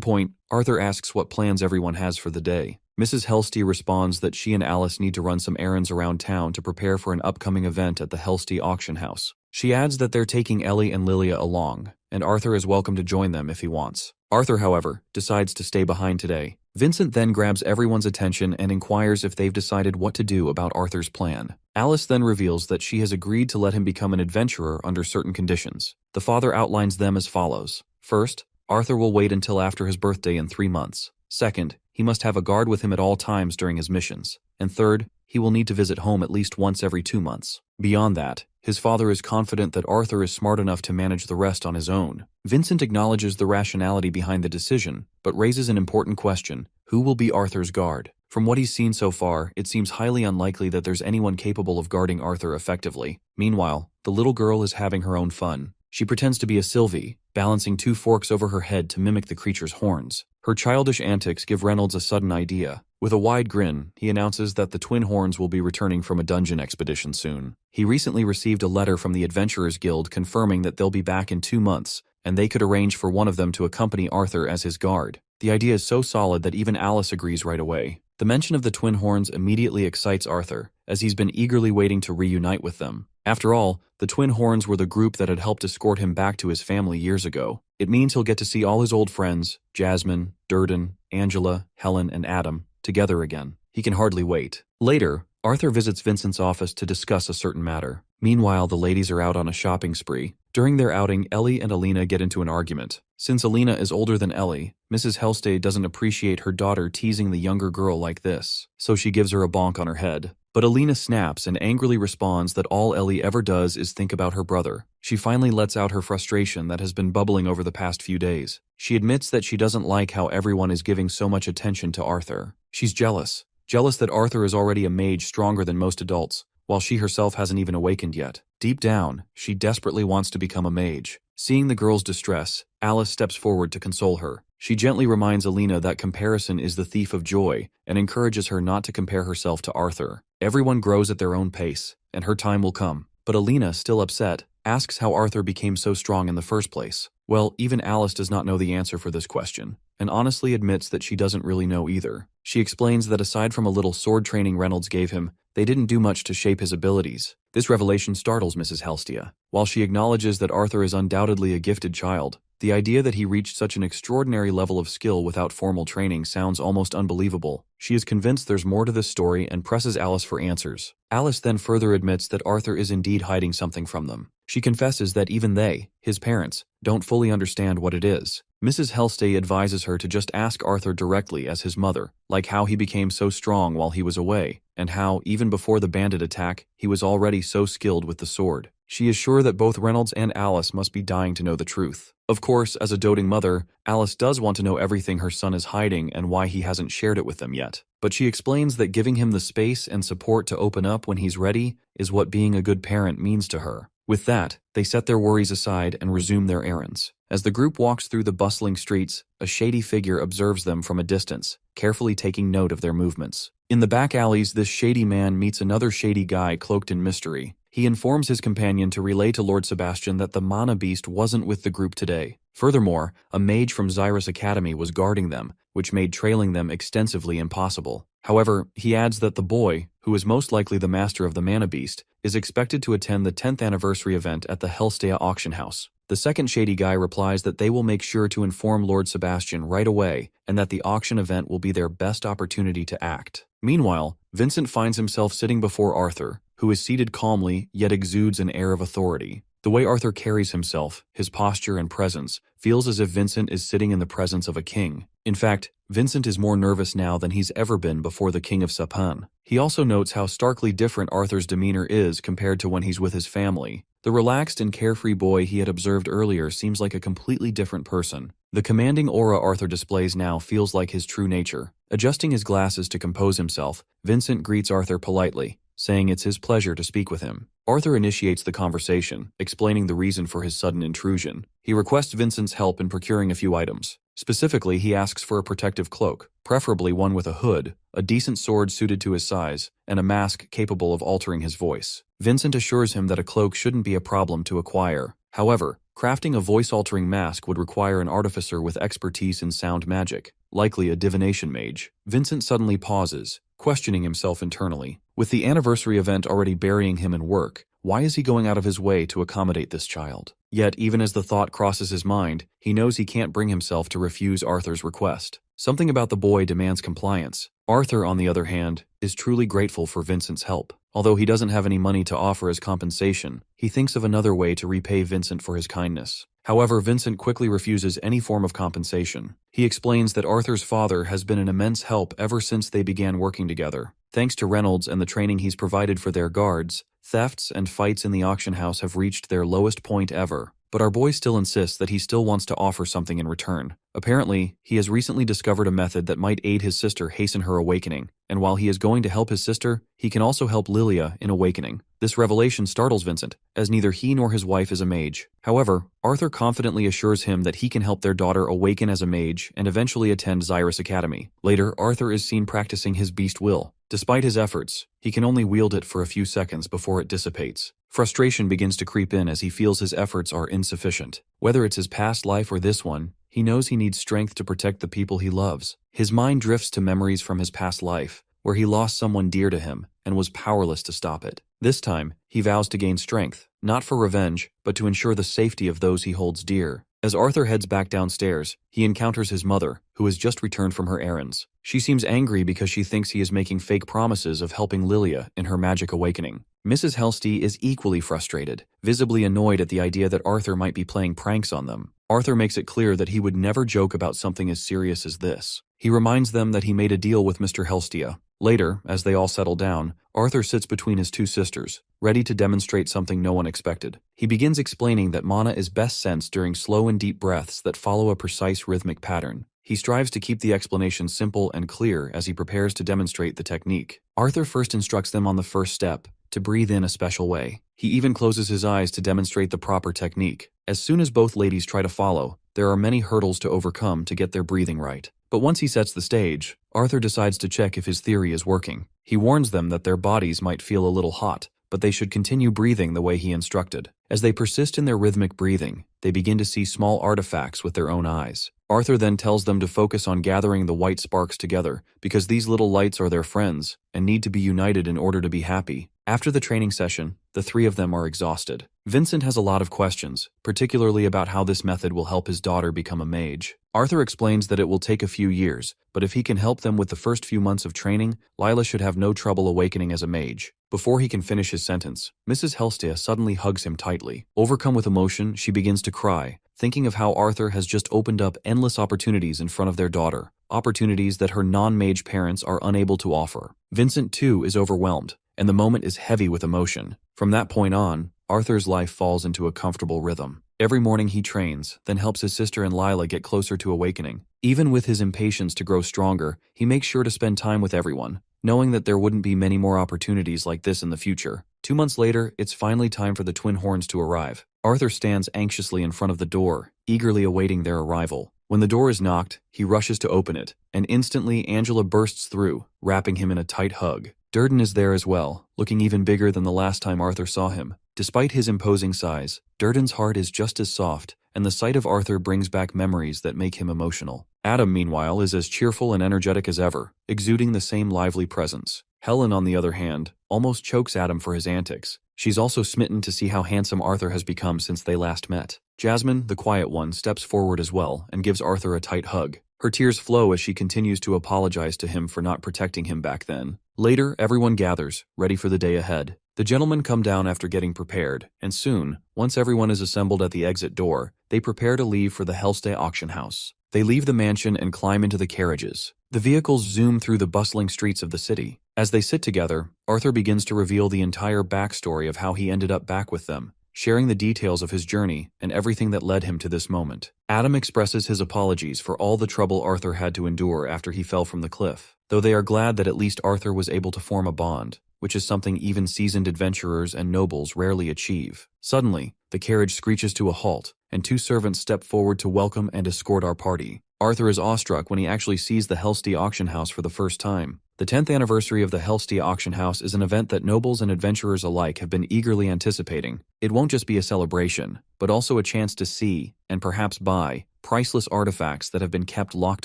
point, Arthur asks what plans everyone has for the day. Mrs. Hellstay responds that she and Alice need to run some errands around town to prepare for an upcoming event at the Hellstay auction house. She adds that they're taking Ellie and Lilia along, and Arthur is welcome to join them if he wants. Arthur, however, decides to stay behind today. Vincent then grabs everyone's attention and inquires if they've decided what to do about Arthur's plan. Alice then reveals that she has agreed to let him become an adventurer under certain conditions. The father outlines them as follows. First, Arthur will wait until after his birthday in 3 months. Second, he must have a guard with him at all times during his missions. And third, he will need to visit home at least once every 2 months. Beyond that, his father is confident that Arthur is smart enough to manage the rest on his own. Vincent acknowledges the rationality behind the decision, but raises an important question. Who will be Arthur's guard? From what he's seen so far, it seems highly unlikely that there's anyone capable of guarding Arthur effectively. Meanwhile, the little girl is having her own fun. She pretends to be a Sylvie, balancing 2 forks over her head to mimic the creature's horns. Her childish antics give Reynolds a sudden idea. With a wide grin, he announces that the twin horns will be returning from a dungeon expedition soon. He recently received a letter from the Adventurers Guild confirming that they'll be back in 2 months, and they could arrange for one of them to accompany Arthur as his guard. The idea is so solid that even Alice agrees right away. The mention of the twin horns immediately excites Arthur, as he's been eagerly waiting to reunite with them. After all, the twin horns were the group that had helped escort him back to his family years ago. It means he'll get to see all his old friends, Jasmine, Durden, Angela, Helen, and Adam, together again. He can hardly wait. Later, Arthur visits Vincent's office to discuss a certain matter. Meanwhile, the ladies are out on a shopping spree. During their outing, Ellie and Alina get into an argument. Since Alina is older than Ellie, Mrs. Hellstay doesn't appreciate her daughter teasing the younger girl like this, so she gives her a bonk on her head. But Alina snaps and angrily responds that all Ellie ever does is think about her brother. She finally lets out her frustration that has been bubbling over the past few days. She admits that she doesn't like how everyone is giving so much attention to Arthur. She's jealous that Arthur is already a mage stronger than most adults, while she herself hasn't even awakened yet. Deep down, she desperately wants to become a mage. Seeing the girl's distress, Alice steps forward to console her. She gently reminds Alina that comparison is the thief of joy and encourages her not to compare herself to Arthur. Everyone grows at their own pace, and her time will come. But Alina, still upset, asks how Arthur became so strong in the first place. Well, even Alice does not know the answer for this question, and honestly admits that she doesn't really know either. She explains that aside from a little sword training Reynolds gave him, they didn't do much to shape his abilities. This revelation startles Mrs. Hellstay. While she acknowledges that Arthur is undoubtedly a gifted child, the idea that he reached such an extraordinary level of skill without formal training sounds almost unbelievable. She is convinced there's more to this story and presses Alice for answers. Alice then further admits that Arthur is indeed hiding something from them. She confesses that even they, his parents, don't fully understand what it is. Mrs. Hellstay advises her to just ask Arthur directly as his mother, like how he became so strong while he was away, and how, even before the bandit attack, he was already so skilled with the sword. She is sure that both Reynolds and Alice must be dying to know the truth. Of course, as a doting mother, Alice does want to know everything her son is hiding and why he hasn't shared it with them yet. But she explains that giving him the space and support to open up when he's ready is what being a good parent means to her. With that, they set their worries aside and resume their errands. As the group walks through the bustling streets, a shady figure observes them from a distance, carefully taking note of their movements. In the back alleys, this shady man meets another shady guy cloaked in mystery. He informs his companion to relay to Lord Sebastian that the mana beast wasn't with the group today. Furthermore, a mage from Xyrus Academy was guarding them, which made trailing them extensively impossible. However, he adds that the boy, who is most likely the master of the mana beast, is expected to attend the 10th anniversary event at the Helstea auction house. The second shady guy replies that they will make sure to inform Lord Sebastian right away and that the auction event will be their best opportunity to act. Meanwhile, Vincent finds himself sitting before Arthur, who is seated calmly yet exudes an air of authority. The way Arthur carries himself, his posture and presence, feels as if Vincent is sitting in the presence of a king. In fact, Vincent is more nervous now than he's ever been before the King of Sapan. He also notes how starkly different Arthur's demeanor is compared to when he's with his family. The relaxed and carefree boy he had observed earlier seems like a completely different person. The commanding aura Arthur displays now feels like his true nature. Adjusting his glasses to compose himself, Vincent greets Arthur politely, saying it's his pleasure to speak with him. Arthur initiates the conversation, explaining the reason for his sudden intrusion. He requests Vincent's help in procuring a few items. Specifically, he asks for a protective cloak, preferably one with a hood, a decent sword suited to his size, and a mask capable of altering his voice. Vincent assures him that a cloak shouldn't be a problem to acquire. However, crafting a voice-altering mask would require an artificer with expertise in sound magic, likely a divination mage. Vincent suddenly pauses, questioning himself internally. With the anniversary event already burying him in work, why is he going out of his way to accommodate this child? Yet, even as the thought crosses his mind, he knows he can't bring himself to refuse Arthur's request. Something about the boy demands compliance. Arthur, on the other hand, is truly grateful for Vincent's help. Although he doesn't have any money to offer as compensation, he thinks of another way to repay Vincent for his kindness. However, Vincent quickly refuses any form of compensation. He explains that Arthur's father has been an immense help ever since they began working together. Thanks to Reynolds and the training he's provided for their guards, thefts and fights in the auction house have reached their lowest point ever. But our boy still insists that he still wants to offer something in return. Apparently, he has recently discovered a method that might aid his sister hasten her awakening, and while he is going to help his sister, he can also help Lilia in awakening. This revelation startles Vincent, as neither he nor his wife is a mage. However, Arthur confidently assures him that he can help their daughter awaken as a mage and eventually attend Xyrus Academy. Later, Arthur is seen practicing his beast will. Despite his efforts, he can only wield it for a few seconds before it dissipates. Frustration begins to creep in as he feels his efforts are insufficient. Whether it's his past life or this one, he knows he needs strength to protect the people he loves. His mind drifts to memories from his past life, where he lost someone dear to him and was powerless to stop it. This time, he vows to gain strength, not for revenge, but to ensure the safety of those he holds dear. As Arthur heads back downstairs, he encounters his mother, who has just returned from her errands. She seems angry because she thinks he is making fake promises of helping Lilia in her magic awakening. Mrs. Helstea is equally frustrated, visibly annoyed at the idea that Arthur might be playing pranks on them. Arthur makes it clear that he would never joke about something as serious as this. He reminds them that he made a deal with Mr. Helstea. Later, as they all settle down, Arthur sits between his two sisters, ready to demonstrate something no one expected. He begins explaining that mana is best sensed during slow and deep breaths that follow a precise rhythmic pattern. He strives to keep the explanation simple and clear as he prepares to demonstrate the technique. Arthur first instructs them on the first step, to breathe in a special way. He even closes his eyes to demonstrate the proper technique. As soon as both ladies try to follow, there are many hurdles to overcome to get their breathing right. But once he sets the stage, Arthur decides to check if his theory is working. He warns them that their bodies might feel a little hot, but they should continue breathing the way he instructed. As they persist in their rhythmic breathing, they begin to see small artifacts with their own eyes. Arthur then tells them to focus on gathering the white sparks together, because these little lights are their friends and need to be united in order to be happy. After the training session, the three of them are exhausted. Vincent has a lot of questions, particularly about how this method will help his daughter become a mage. Arthur explains that it will take a few years, but if he can help them with the first few months of training, Lila should have no trouble awakening as a mage. Before he can finish his sentence, Mrs. Helstea suddenly hugs him tightly. Overcome with emotion, she begins to cry, thinking of how Arthur has just opened up endless opportunities in front of their daughter, opportunities that her non-mage parents are unable to offer. Vincent, too, is overwhelmed, and the moment is heavy with emotion. From that point on, Arthur's life falls into a comfortable rhythm. Every morning he trains, then helps his sister and Lila get closer to awakening. Even with his impatience to grow stronger, he makes sure to spend time with everyone, knowing that there wouldn't be many more opportunities like this in the future. 2 months later, it's finally time for the twin horns to arrive. Arthur stands anxiously in front of the door, eagerly awaiting their arrival. When the door is knocked, he rushes to open it, and instantly Angela bursts through, wrapping him in a tight hug. Durden is there as well, looking even bigger than the last time Arthur saw him. Despite his imposing size, Durden's heart is just as soft, and the sight of Arthur brings back memories that make him emotional. Adam, meanwhile, is as cheerful and energetic as ever, exuding the same lively presence. Helen, on the other hand, almost chokes Adam for his antics. She's also smitten to see how handsome Arthur has become since they last met. Jasmine, the quiet one, steps forward as well and gives Arthur a tight hug. Her tears flow as she continues to apologize to him for not protecting him back then. Later, everyone gathers, ready for the day ahead. The gentlemen come down after getting prepared, and soon, once everyone is assembled at the exit door, they prepare to leave for the Hellstay auction house. They leave the mansion and climb into the carriages. The vehicles zoom through the bustling streets of the city. As they sit together, Arthur begins to reveal the entire backstory of how he ended up back with them, sharing the details of his journey and everything that led him to this moment. Adam expresses his apologies for all the trouble Arthur had to endure after he fell from the cliff, though they are glad that at least Arthur was able to form a bond, which is something even seasoned adventurers and nobles rarely achieve. Suddenly, the carriage screeches to a halt, and 2 servants step forward to welcome and escort our party. Arthur is awestruck when he actually sees the Hellstay auction house for the first time. The 10th anniversary of the Hellstay auction house is an event that nobles and adventurers alike have been eagerly anticipating. It won't just be a celebration, but also a chance to see, and perhaps buy, priceless artifacts that have been kept locked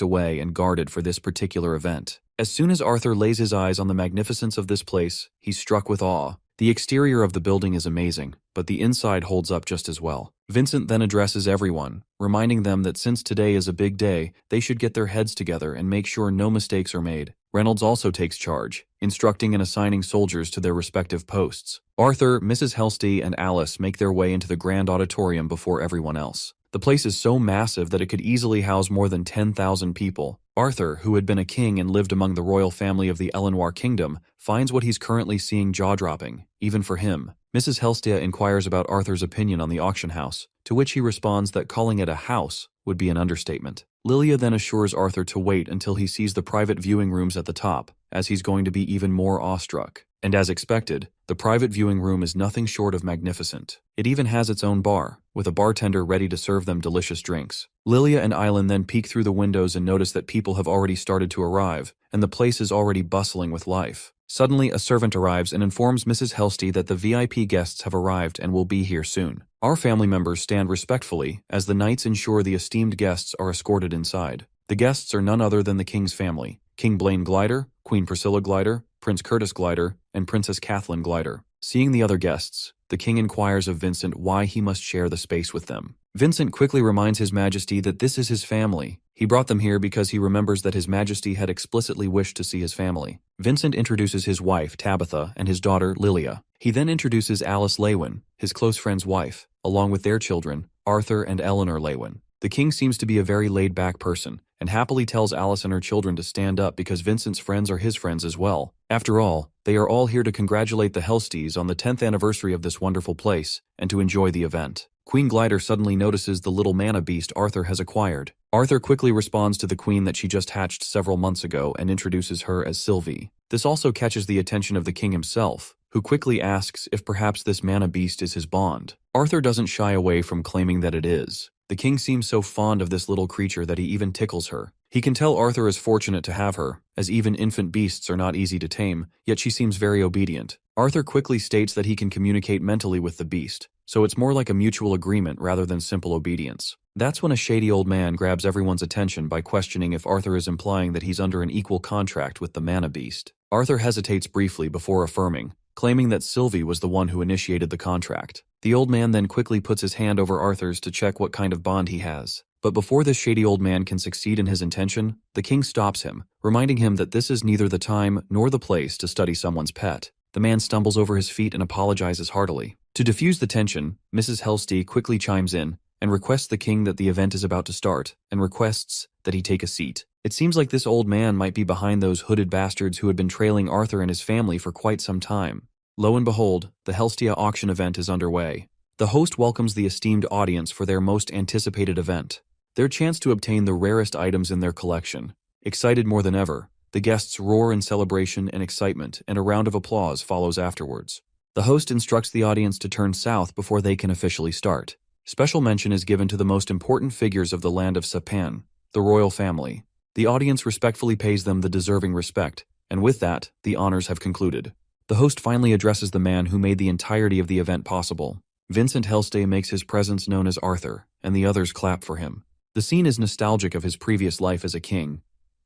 away and guarded for this particular event. As soon as Arthur lays his eyes on the magnificence of this place, he's struck with awe. The exterior of the building is amazing, but the inside holds up just as well. Vincent then addresses everyone, reminding them that since today is a big day, they should get their heads together and make sure no mistakes are made. Reynolds also takes charge, instructing and assigning soldiers to their respective posts. Arthur, Mrs. Hellstay, and Alice make their way into the grand auditorium before everyone else. The place is so massive that it could easily house more than 10,000 people. Arthur, who had been a king and lived among the royal family of the Elenoir kingdom, finds what he's currently seeing jaw-dropping, even for him. Mrs. Hellstay inquires about Arthur's opinion on the auction house, to which he responds that calling it a house would be an understatement. Lilia then assures Arthur to wait until he sees the private viewing rooms at the top, as he's going to be even more awestruck. And as expected, the private viewing room is nothing short of magnificent. It even has its own bar, with a bartender ready to serve them delicious drinks. Lilia and Island then peek through the windows and notice that people have already started to arrive, and the place is already bustling with life. Suddenly, a servant arrives and informs Mrs. Hellstay that the VIP guests have arrived and will be here soon. Our family members stand respectfully as the knights ensure the esteemed guests are escorted inside. The guests are none other than the king's family: King Blaine Glider, Queen Priscilla Glider, Prince Curtis Glider, and Princess Kathleen Glider. Seeing the other guests, the king inquires of Vincent why he must share the space with them. Vincent quickly reminds His Majesty that this is his family. He brought them here because he remembers that His Majesty had explicitly wished to see his family. Vincent introduces his wife, Tabitha, and his daughter, Lilia. He then introduces Alice Lewin, his close friend's wife, along with their children, Arthur and Eleanor Lewin. The king seems to be a very laid-back person, and happily tells Alice and her children to stand up because Vincent's friends are his friends as well. After all, they are all here to congratulate the Hellstays on the 10th anniversary of this wonderful place, and to enjoy the event. Queen Glider suddenly notices the little mana beast Arthur has acquired. Arthur quickly responds to the queen that she just hatched several months ago and introduces her as Sylvie. This also catches the attention of the king himself, who quickly asks if perhaps this mana beast is his bond. Arthur doesn't shy away from claiming that it is. The king seems so fond of this little creature that he even tickles her. He can tell Arthur is fortunate to have her, as even infant beasts are not easy to tame, yet she seems very obedient. Arthur quickly states that he can communicate mentally with the beast, so it's more like a mutual agreement rather than simple obedience. That's when a shady old man grabs everyone's attention by questioning if Arthur is implying that he's under an equal contract with the mana beast. Arthur hesitates briefly before affirming, claiming that Sylvie was the one who initiated the contract. The old man then quickly puts his hand over Arthur's to check what kind of bond he has. But before this shady old man can succeed in his intention, the king stops him, reminding him that this is neither the time nor the place to study someone's pet. The man stumbles over his feet and apologizes heartily. To diffuse the tension, Mrs. Hellstay quickly chimes in and requests the king that the event is about to start, and requests that he take a seat. It seems like this old man might be behind those hooded bastards who had been trailing Arthur and his family for quite some time. Lo and behold, the Helstia auction event is underway. The host welcomes the esteemed audience for their most anticipated event, their chance to obtain the rarest items in their collection. Excited more than ever, the guests roar in celebration and excitement, and a round of applause follows afterwards. The host instructs the audience to turn south before they can officially start. Special mention is given to the most important figures of the land of Sapan, the royal family. The audience respectfully pays them the deserving respect, and with that, the honors have concluded. The host finally addresses the man who made the entirety of the event possible. Vincent Hellstay makes his presence known as Arthur, and the others clap for him. The scene is nostalgic of his previous life as a king,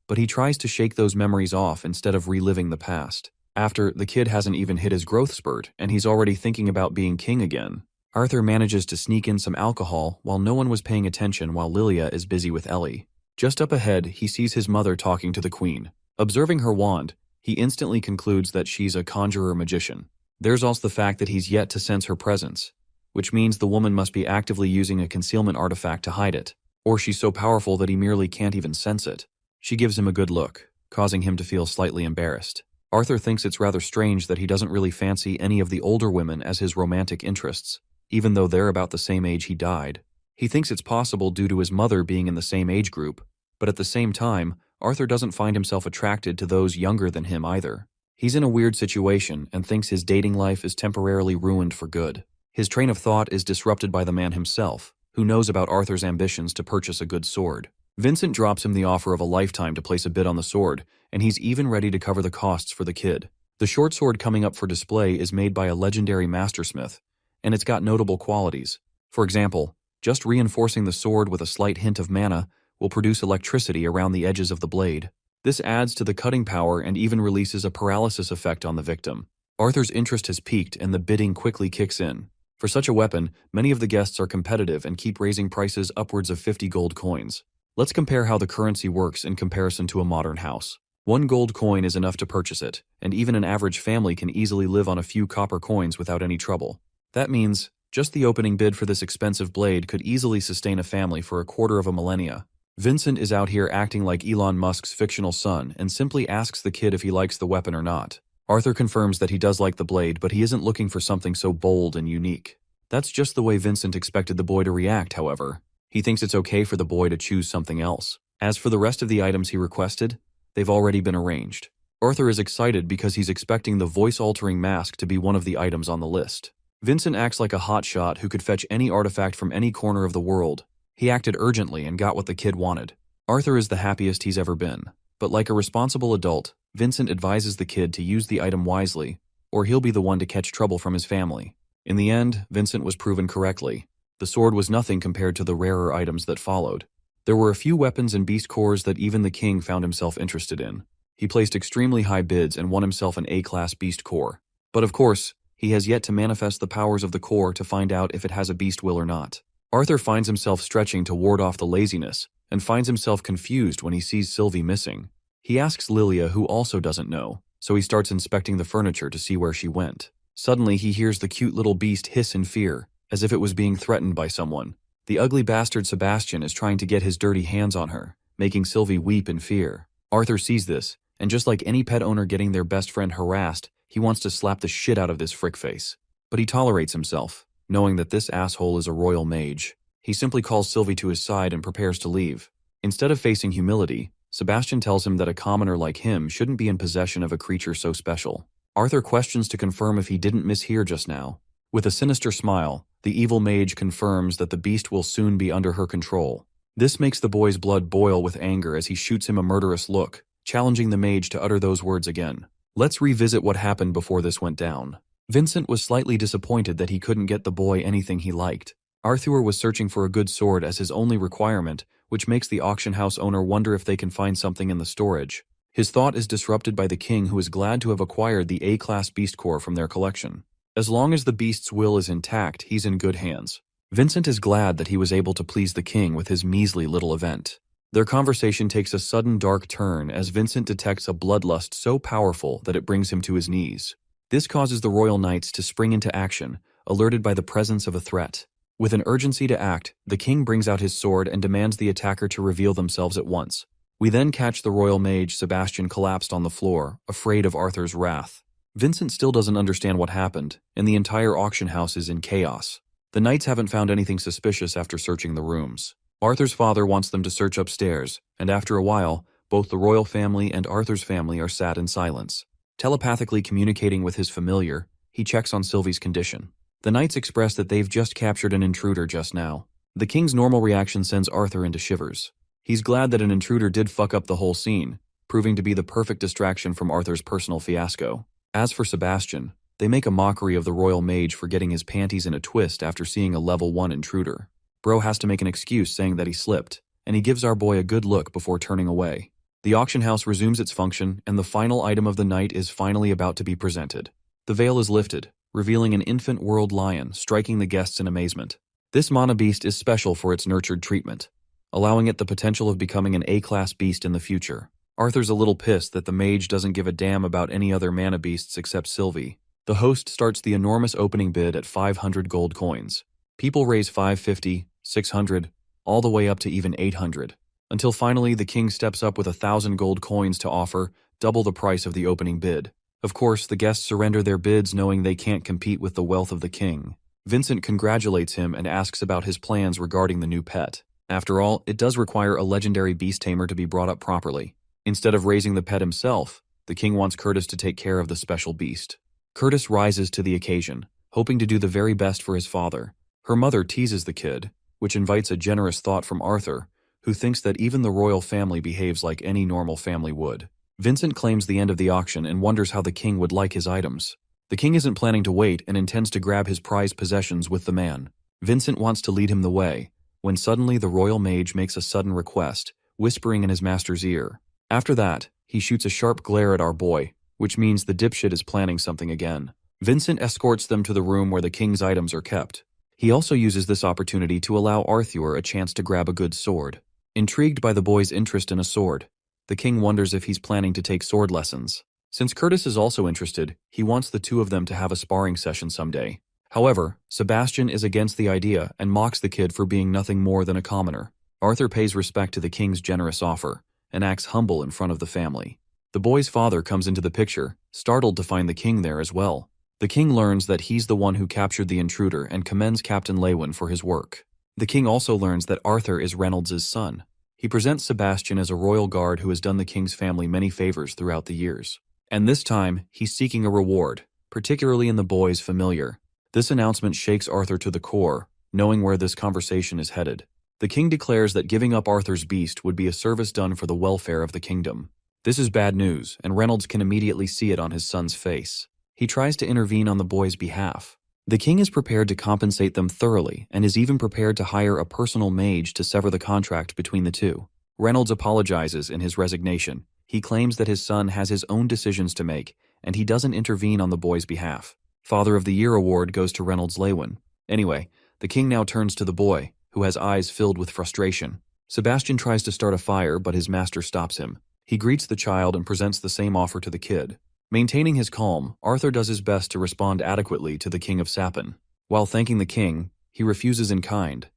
but he tries to shake those memories off instead of reliving the past. After, the kid hasn't even hit his growth spurt, and he's already thinking about being king again. Arthur manages to sneak in some alcohol while no one was paying attention while Lilia is busy with Ellie. Just up ahead, he sees his mother talking to the queen. Observing her wand, he instantly concludes that she's a conjurer-magician. There's also the fact that he's yet to sense her presence, which means the woman must be actively using a concealment artifact to hide it, or she's so powerful that he merely can't even sense it. She gives him a good look, causing him to feel slightly embarrassed. Arthur thinks it's rather strange that he doesn't really fancy any of the older women as his romantic interests, even though they're about the same age he died. He thinks it's possible due to his mother being in the same age group, but at the same time, Arthur doesn't find himself attracted to those younger than him either. He's in a weird situation and thinks his dating life is temporarily ruined for good. His train of thought is disrupted by the man himself, who knows about Arthur's ambitions to purchase a good sword. Vincent drops him the offer of a lifetime to place a bid on the sword, and he's even ready to cover the costs for the kid. The short sword coming up for display is made by a legendary mastersmith, and it's got notable qualities. For example, just reinforcing the sword with a slight hint of mana will produce electricity around the edges of the blade. This adds to the cutting power and even releases a paralysis effect on the victim. Arthur's interest has peaked and the bidding quickly kicks in. For such a weapon, many of the guests are competitive and keep raising prices upwards of 50 gold coins. Let's compare how the currency works in comparison to a modern house. 1 gold coin is enough to purchase it, and even an average family can easily live on a few copper coins without any trouble. That means, just the opening bid for this expensive blade could easily sustain a family for a quarter of a millennia. Vincent is out here acting like Elon Musk's fictional son and simply asks the kid if he likes the weapon or not. Arthur confirms that he does like the blade, but he isn't looking for something so bold and unique. That's just the way Vincent expected the boy to react, however. He thinks it's okay for the boy to choose something else. As for the rest of the items he requested, they've already been arranged. Arthur is excited because he's expecting the voice-altering mask to be one of the items on the list. Vincent acts like a hotshot who could fetch any artifact from any corner of the world. He acted urgently and got what the kid wanted. Arthur is the happiest he's ever been. But like a responsible adult, Vincent advises the kid to use the item wisely, or he'll be the one to catch trouble from his family. In the end, Vincent was proven correctly. The sword was nothing compared to the rarer items that followed. There were a few weapons and beast cores that even the king found himself interested in. He placed extremely high bids and won himself an A-class beast core. But of course, he has yet to manifest the powers of the core to find out if it has a beast will or not. Arthur finds himself stretching to ward off the laziness, and finds himself confused when he sees Sylvie missing. He asks Lilia, who also doesn't know, so he starts inspecting the furniture to see where she went. Suddenly, he hears the cute little beast hiss in fear, as if it was being threatened by someone. The ugly bastard Sebastian is trying to get his dirty hands on her, making Sylvie weep in fear. Arthur sees this, and just like any pet owner getting their best friend harassed, he wants to slap the shit out of this frickface. But he tolerates himself, knowing that this asshole is a royal mage. He simply calls Sylvie to his side and prepares to leave. Instead of facing humility, Sebastian tells him that a commoner like him shouldn't be in possession of a creature so special. Arthur questions to confirm if he didn't mishear just now. With a sinister smile, the evil mage confirms that the beast will soon be under her control. This makes the boy's blood boil with anger as he shoots him a murderous look, challenging the mage to utter those words again. Let's revisit what happened before this went down. Vincent was slightly disappointed that he couldn't get the boy anything he liked. Arthur was searching for a good sword as his only requirement, which makes the auction house owner wonder if they can find something in the storage. His thought is disrupted by the king, who is glad to have acquired the A-class beast core from their collection. As long as the beast's will is intact, he's in good hands. Vincent is glad that he was able to please the king with his measly little event. Their conversation takes a sudden dark turn as Vincent detects a bloodlust so powerful that it brings him to his knees. This causes the royal knights to spring into action, alerted by the presence of a threat. With an urgency to act, the king brings out his sword and demands the attacker to reveal themselves at once. We then catch the royal mage Sebastian collapsed on the floor, afraid of Arthur's wrath. Vincent still doesn't understand what happened, and the entire auction house is in chaos. The knights haven't found anything suspicious after searching the rooms. Arthur's father wants them to search upstairs, and after a while, both the royal family and Arthur's family are sat in silence. Telepathically communicating with his familiar, he checks on Sylvie's condition. The knights express that they've just captured an intruder just now. The king's normal reaction sends Arthur into shivers. He's glad that an intruder did fuck up the whole scene, proving to be the perfect distraction from Arthur's personal fiasco. As for Sebastian, they make a mockery of the royal mage for getting his panties in a twist after seeing a level 1 intruder. Bro has to make an excuse saying that he slipped, and he gives our boy a good look before turning away. The auction house resumes its function, and the final item of the night is finally about to be presented. The veil is lifted, revealing an infant world lion, striking the guests in amazement. This mana beast is special for its nurtured treatment, allowing it the potential of becoming an A-class beast in the future. Arthur's a little pissed that the mage doesn't give a damn about any other mana beasts except Sylvie. The host starts the enormous opening bid at 500 gold coins. People raise 550, 600, all the way up to even 800. Until finally the king steps up with 1,000 gold coins to offer, double the price of the opening bid. Of course, the guests surrender their bids knowing they can't compete with the wealth of the king. Vincent congratulates him and asks about his plans regarding the new pet. After all, it does require a legendary beast tamer to be brought up properly. Instead of raising the pet himself, the king wants Curtis to take care of the special beast. Curtis rises to the occasion, hoping to do the very best for his father. Her mother teases the kid, which invites a generous thought from Arthur, who thinks that even the royal family behaves like any normal family would. Vincent claims the end of the auction and wonders how the king would like his items. The king isn't planning to wait and intends to grab his prized possessions with the man. Vincent wants to lead him the way, when suddenly the royal mage makes a sudden request, whispering in his master's ear. After that, he shoots a sharp glare at our boy, which means the dipshit is planning something again. Vincent escorts them to the room where the king's items are kept. He also uses this opportunity to allow Arthur a chance to grab a good sword. Intrigued by the boy's interest in a sword, the king wonders if he's planning to take sword lessons. Since Curtis is also interested, he wants the two of them to have a sparring session someday. However, Sebastian is against the idea and mocks the kid for being nothing more than a commoner. Arthur pays respect to the king's generous offer and acts humble in front of the family. The boy's father comes into the picture, startled to find the king there as well. The king learns that he's the one who captured the intruder and commends Captain Lewin for his work. The king also learns that Arthur is Reynolds' son. He presents Sebastian as a royal guard who has done the king's family many favors throughout the years. And this time, he's seeking a reward, particularly in the boy's familiar. This announcement shakes Arthur to the core, knowing where this conversation is headed. The king declares that giving up Arthur's beast would be a service done for the welfare of the kingdom. This is bad news, and Reynolds can immediately see it on his son's face. He tries to intervene on the boy's behalf. The king is prepared to compensate them thoroughly and is even prepared to hire a personal mage to sever the contract between the two. Reynolds apologizes in his resignation. He claims that his son has his own decisions to make, and he doesn't intervene on the boy's behalf. Father of the Year award goes to Reynolds Lewin. Anyway, the king now turns to the boy, who has eyes filled with frustration. Sebastian tries to start a fire, but his master stops him. He greets the child and presents the same offer to the kid. Maintaining his calm, Arthur does his best to respond adequately to the King of Sapin. While thanking the king, he refuses in kind,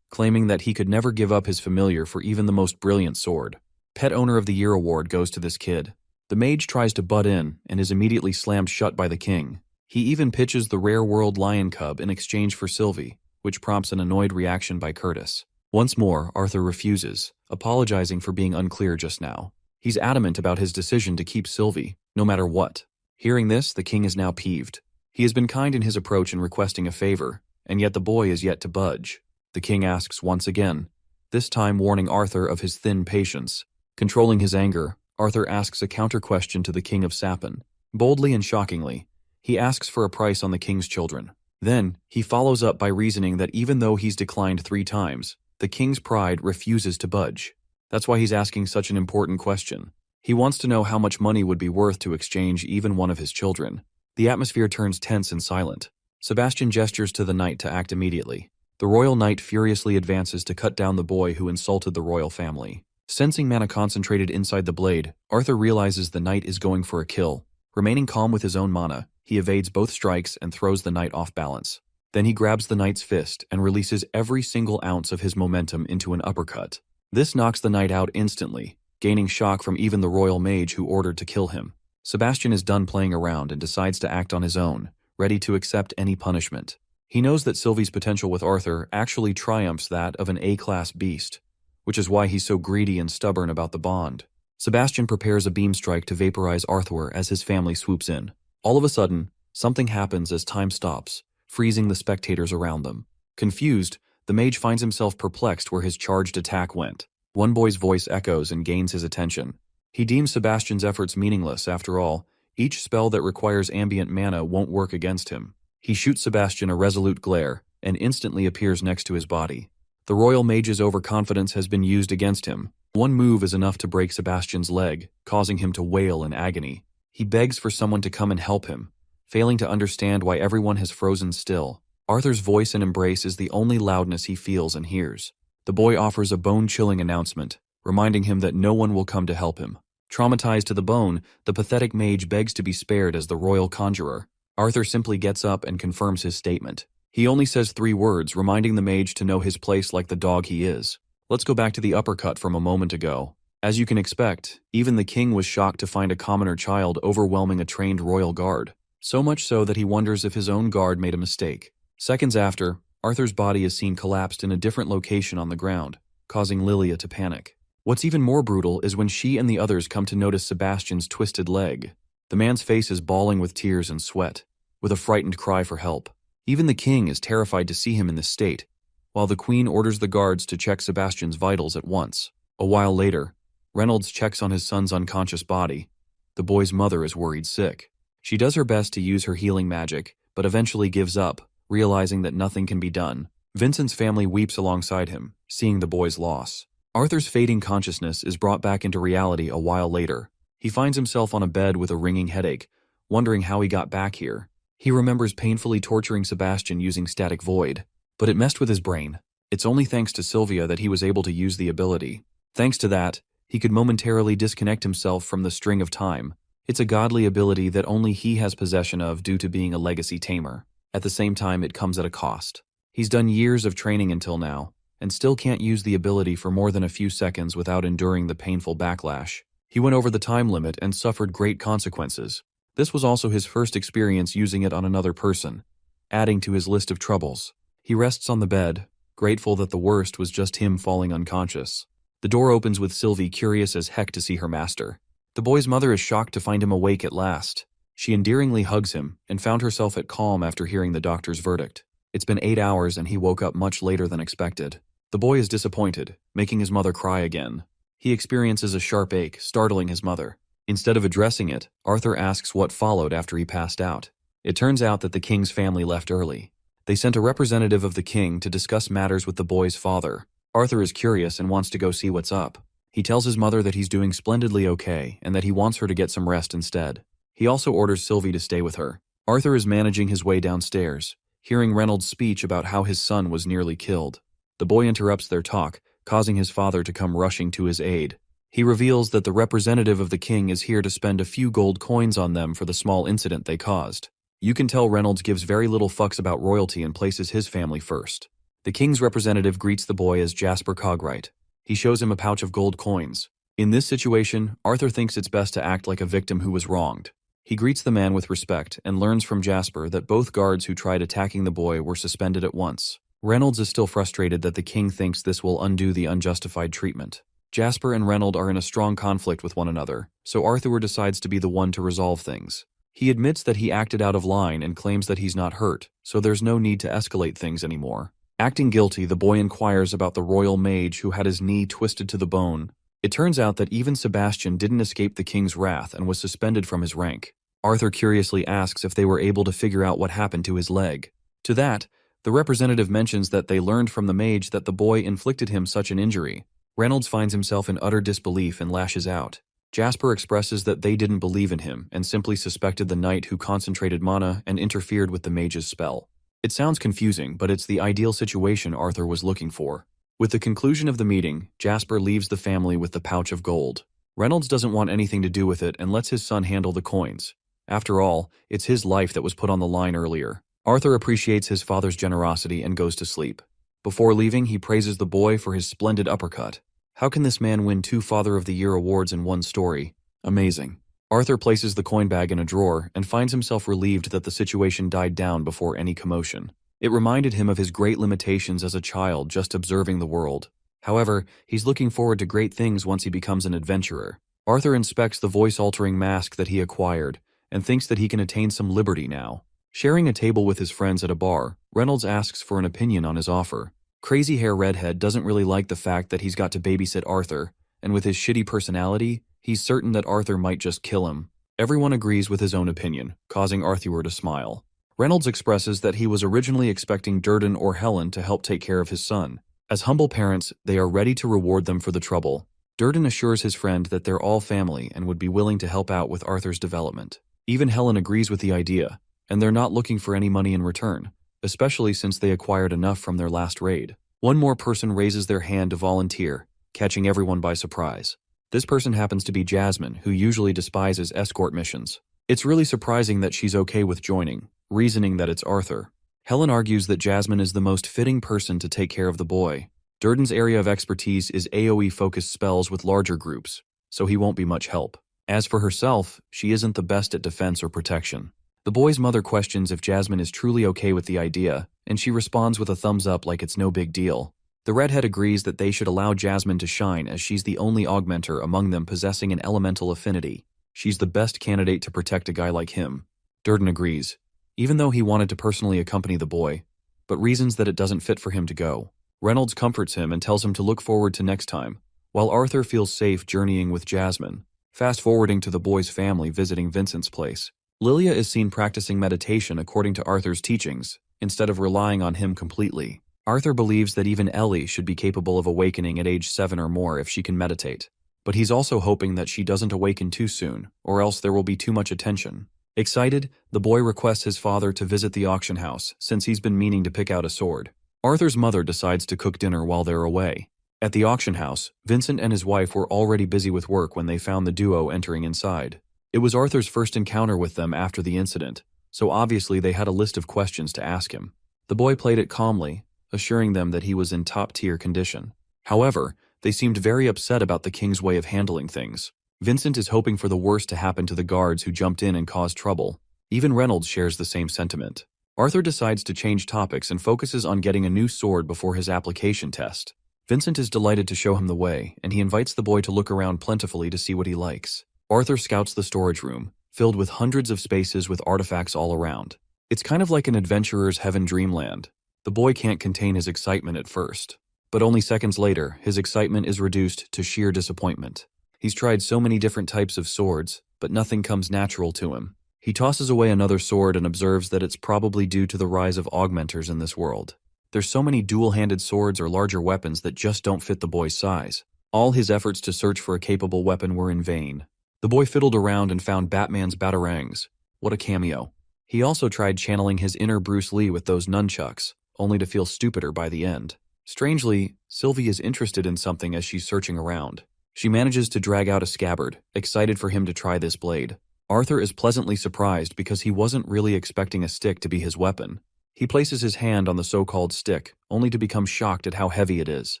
claiming that he could never give up his familiar for even the most brilliant sword. Pet Owner of the Year award goes to this kid. The mage tries to butt in and is immediately slammed shut by the king. He even pitches the rare world lion cub in exchange for Sylvie, which prompts an annoyed reaction by Curtis. Once more, Arthur refuses, apologizing for being unclear just now. He's adamant about his decision to keep Sylvie, no matter what. Hearing this, the king is now peeved. He has been kind in his approach in requesting a favor, and yet the boy is yet to budge. The king asks once again, this time warning Arthur of his thin patience. Controlling his anger, Arthur asks a counter-question to the King of Sapin. Boldly and shockingly, he asks for a price on the king's children. Then, he follows up by reasoning that even though he's declined 3 times, the king's pride refuses to budge. That's why he's asking such an important question. He wants to know how much money would be worth to exchange even one of his children. The atmosphere turns tense and silent. Sebastian gestures to the knight to act immediately. The royal knight furiously advances to cut down the boy who insulted the royal family. Sensing mana concentrated inside the blade, Arthur realizes the knight is going for a kill. Remaining calm with his own mana, he evades both strikes and throws the knight off balance. Then he grabs the knight's fist and releases every single ounce of his momentum into an uppercut. This knocks the knight out instantly, gaining shock from even the royal mage who ordered to kill him. Sebastian is done playing around and decides to act on his own, ready to accept any punishment. He knows that Sylvie's potential with Arthur actually triumphs that of an A-class beast, which is why he's so greedy and stubborn about the bond. Sebastian prepares a beam strike to vaporize Arthur as his family swoops in. All of a sudden, something happens as time stops, freezing the spectators around them. Confused, the mage finds himself perplexed where his charged attack went. One boy's voice echoes and gains his attention. He deems Sebastian's efforts meaningless. After all, each spell that requires ambient mana won't work against him. He shoots Sebastian a resolute glare and instantly appears next to his body. The royal mage's overconfidence has been used against him. One move is enough to break Sebastian's leg, causing him to wail in agony. He begs for someone to come and help him, failing to understand why everyone has frozen still. Arthur's voice and embrace is the only loudness he feels and hears. The boy offers a bone-chilling announcement, reminding him that no one will come to help him. Traumatized to the bone, the pathetic mage begs to be spared as the royal conjurer. Arthur simply gets up and confirms his statement. He only says 3 words, reminding the mage to know his place like the dog he is. Let's go back to the uppercut from a moment ago. As you can expect, even the king was shocked to find a commoner child overwhelming a trained royal guard. So much so that he wonders if his own guard made a mistake. Seconds after, Arthur's body is seen collapsed in a different location on the ground, causing Lilia to panic. What's even more brutal is when she and the others come to notice Sebastian's twisted leg. The man's face is bawling with tears and sweat, with a frightened cry for help. Even the king is terrified to see him in this state, while the queen orders the guards to check Sebastian's vitals at once. A while later, Reynolds checks on his son's unconscious body. The boy's mother is worried sick. She does her best to use her healing magic, but eventually gives up, realizing that nothing can be done. Vincent's family weeps alongside him, seeing the boy's loss. Arthur's fading consciousness is brought back into reality a while later. He finds himself on a bed with a ringing headache, wondering how he got back here. He remembers painfully torturing Sebastian using static void, but it messed with his brain. It's only thanks to Sylvia that he was able to use the ability. Thanks to that, he could momentarily disconnect himself from the string of time. It's a godly ability that only he has possession of due to being a legacy tamer. At the same time, it comes at a cost. He's done years of training until now, and still can't use the ability for more than a few seconds without enduring the painful backlash. He went over the time limit and suffered great consequences. This was also his first experience using it on another person, adding to his list of troubles. He rests on the bed, grateful that the worst was just him falling unconscious. The door opens with Sylvie curious as heck to see her master. The boy's mother is shocked to find him awake at last. She endearingly hugs him and found herself at calm after hearing the doctor's verdict. It's been 8 hours and he woke up much later than expected. The boy is disappointed, making his mother cry again. He experiences a sharp ache, startling his mother. Instead of addressing it, Arthur asks what followed after he passed out. It turns out that the king's family left early. They sent a representative of the king to discuss matters with the boy's father. Arthur is curious and wants to go see what's up. He tells his mother that he's doing splendidly okay and that he wants her to get some rest instead. He also orders Sylvie to stay with her. Arthur is managing his way downstairs, hearing Reynolds' speech about how his son was nearly killed. The boy interrupts their talk, causing his father to come rushing to his aid. He reveals that the representative of the king is here to spend a few gold coins on them for the small incident they caused. You can tell Reynolds gives very little fucks about royalty and places his family first. The king's representative greets the boy as Jasper Cogwright. He shows him a pouch of gold coins. In this situation, Arthur thinks it's best to act like a victim who was wronged. He greets the man with respect and learns from Jasper that both guards who tried attacking the boy were suspended at once. Reynolds is still frustrated that the king thinks this will undo the unjustified treatment. Jasper and Reynolds are in a strong conflict with one another, so Arthur decides to be the one to resolve things. He admits that he acted out of line and claims that he's not hurt, so there's no need to escalate things anymore. Acting guilty, the boy inquires about the royal mage who had his knee twisted to the bone. It turns out that even Sebastian didn't escape the king's wrath and was suspended from his rank. Arthur curiously asks if they were able to figure out what happened to his leg. To that, the representative mentions that they learned from the mage that the boy inflicted him such an injury. Reynolds finds himself in utter disbelief and lashes out. Jasper expresses that they didn't believe in him and simply suspected the knight who concentrated mana and interfered with the mage's spell. It sounds confusing, but it's the ideal situation Arthur was looking for. With the conclusion of the meeting, Jasper leaves the family with the pouch of gold. Reynolds doesn't want anything to do with it and lets his son handle the coins. After all, it's his life that was put on the line earlier. Arthur appreciates his father's generosity and goes to sleep. Before leaving, he praises the boy for his splendid uppercut. How can this man win 2 Father of the Year awards in one story? Amazing. Arthur places the coin bag in a drawer and finds himself relieved that the situation died down before any commotion. It reminded him of his great limitations as a child just observing the world. However, he's looking forward to great things once he becomes an adventurer. Arthur inspects the voice-altering mask that he acquired and thinks that he can attain some liberty now. Sharing a table with his friends at a bar, Reynolds asks for an opinion on his offer. Crazy hair redhead doesn't really like the fact that he's got to babysit Arthur, and with his shitty personality, he's certain that Arthur might just kill him. Everyone agrees with his own opinion, causing Arthur to smile. Reynolds expresses that he was originally expecting Durden or Helen to help take care of his son. As humble parents, they are ready to reward them for the trouble. Durden assures his friend that they're all family and would be willing to help out with Arthur's development. Even Helen agrees with the idea, and they're not looking for any money in return, especially since they acquired enough from their last raid. One more person raises their hand to volunteer, catching everyone by surprise. This person happens to be Jasmine, who usually despises escort missions. It's really surprising that she's okay with joining, reasoning that it's Arthur. Helen argues that Jasmine is the most fitting person to take care of the boy. Durden's area of expertise is AoE-focused spells with larger groups, so he won't be much help. As for herself, she isn't the best at defense or protection. The boy's mother questions if Jasmine is truly okay with the idea, and she responds with a thumbs up like it's no big deal. The redhead agrees that they should allow Jasmine to shine as she's the only augmenter among them possessing an elemental affinity. She's the best candidate to protect a guy like him. Durden agrees, even though he wanted to personally accompany the boy, but reasons that it doesn't fit for him to go. Reynolds comforts him and tells him to look forward to next time, while Arthur feels safe journeying with Jasmine. Fast-forwarding to the boy's family visiting Vincent's place. Lilia is seen practicing meditation according to Arthur's teachings, instead of relying on him completely. Arthur believes that even Ellie should be capable of awakening at age 7 or more if she can meditate. But he's also hoping that she doesn't awaken too soon, or else there will be too much attention. Excited, the boy requests his father to visit the auction house, since he's been meaning to pick out a sword. Arthur's mother decides to cook dinner while they're away. At the auction house, Vincent and his wife were already busy with work when they found the duo entering inside. It was Arthur's first encounter with them after the incident, so obviously they had a list of questions to ask him. The boy played it calmly, assuring them that he was in top-tier condition. However, they seemed very upset about the king's way of handling things. Vincent is hoping for the worst to happen to the guards who jumped in and caused trouble. Even Reynolds shares the same sentiment. Arthur decides to change topics and focuses on getting a new sword before his application test. Vincent is delighted to show him the way, and he invites the boy to look around plentifully to see what he likes. Arthur scouts the storage room, filled with hundreds of spaces with artifacts all around. It's kind of like an adventurer's heaven dreamland. The boy can't contain his excitement at first. But only seconds later, his excitement is reduced to sheer disappointment. He's tried so many different types of swords, but nothing comes natural to him. He tosses away another sword and observes that it's probably due to the rise of augmenters in this world. There's so many dual-handed swords or larger weapons that just don't fit the boy's size. All his efforts to search for a capable weapon were in vain. The boy fiddled around and found Batman's batarangs. What a cameo. He also tried channeling his inner Bruce Lee with those nunchucks, only to feel stupider by the end. Strangely, Sylvie is interested in something as she's searching around. She manages to drag out a scabbard, excited for him to try this blade. Arthur is pleasantly surprised because he wasn't really expecting a stick to be his weapon. He places his hand on the so-called stick, only to become shocked at how heavy it is.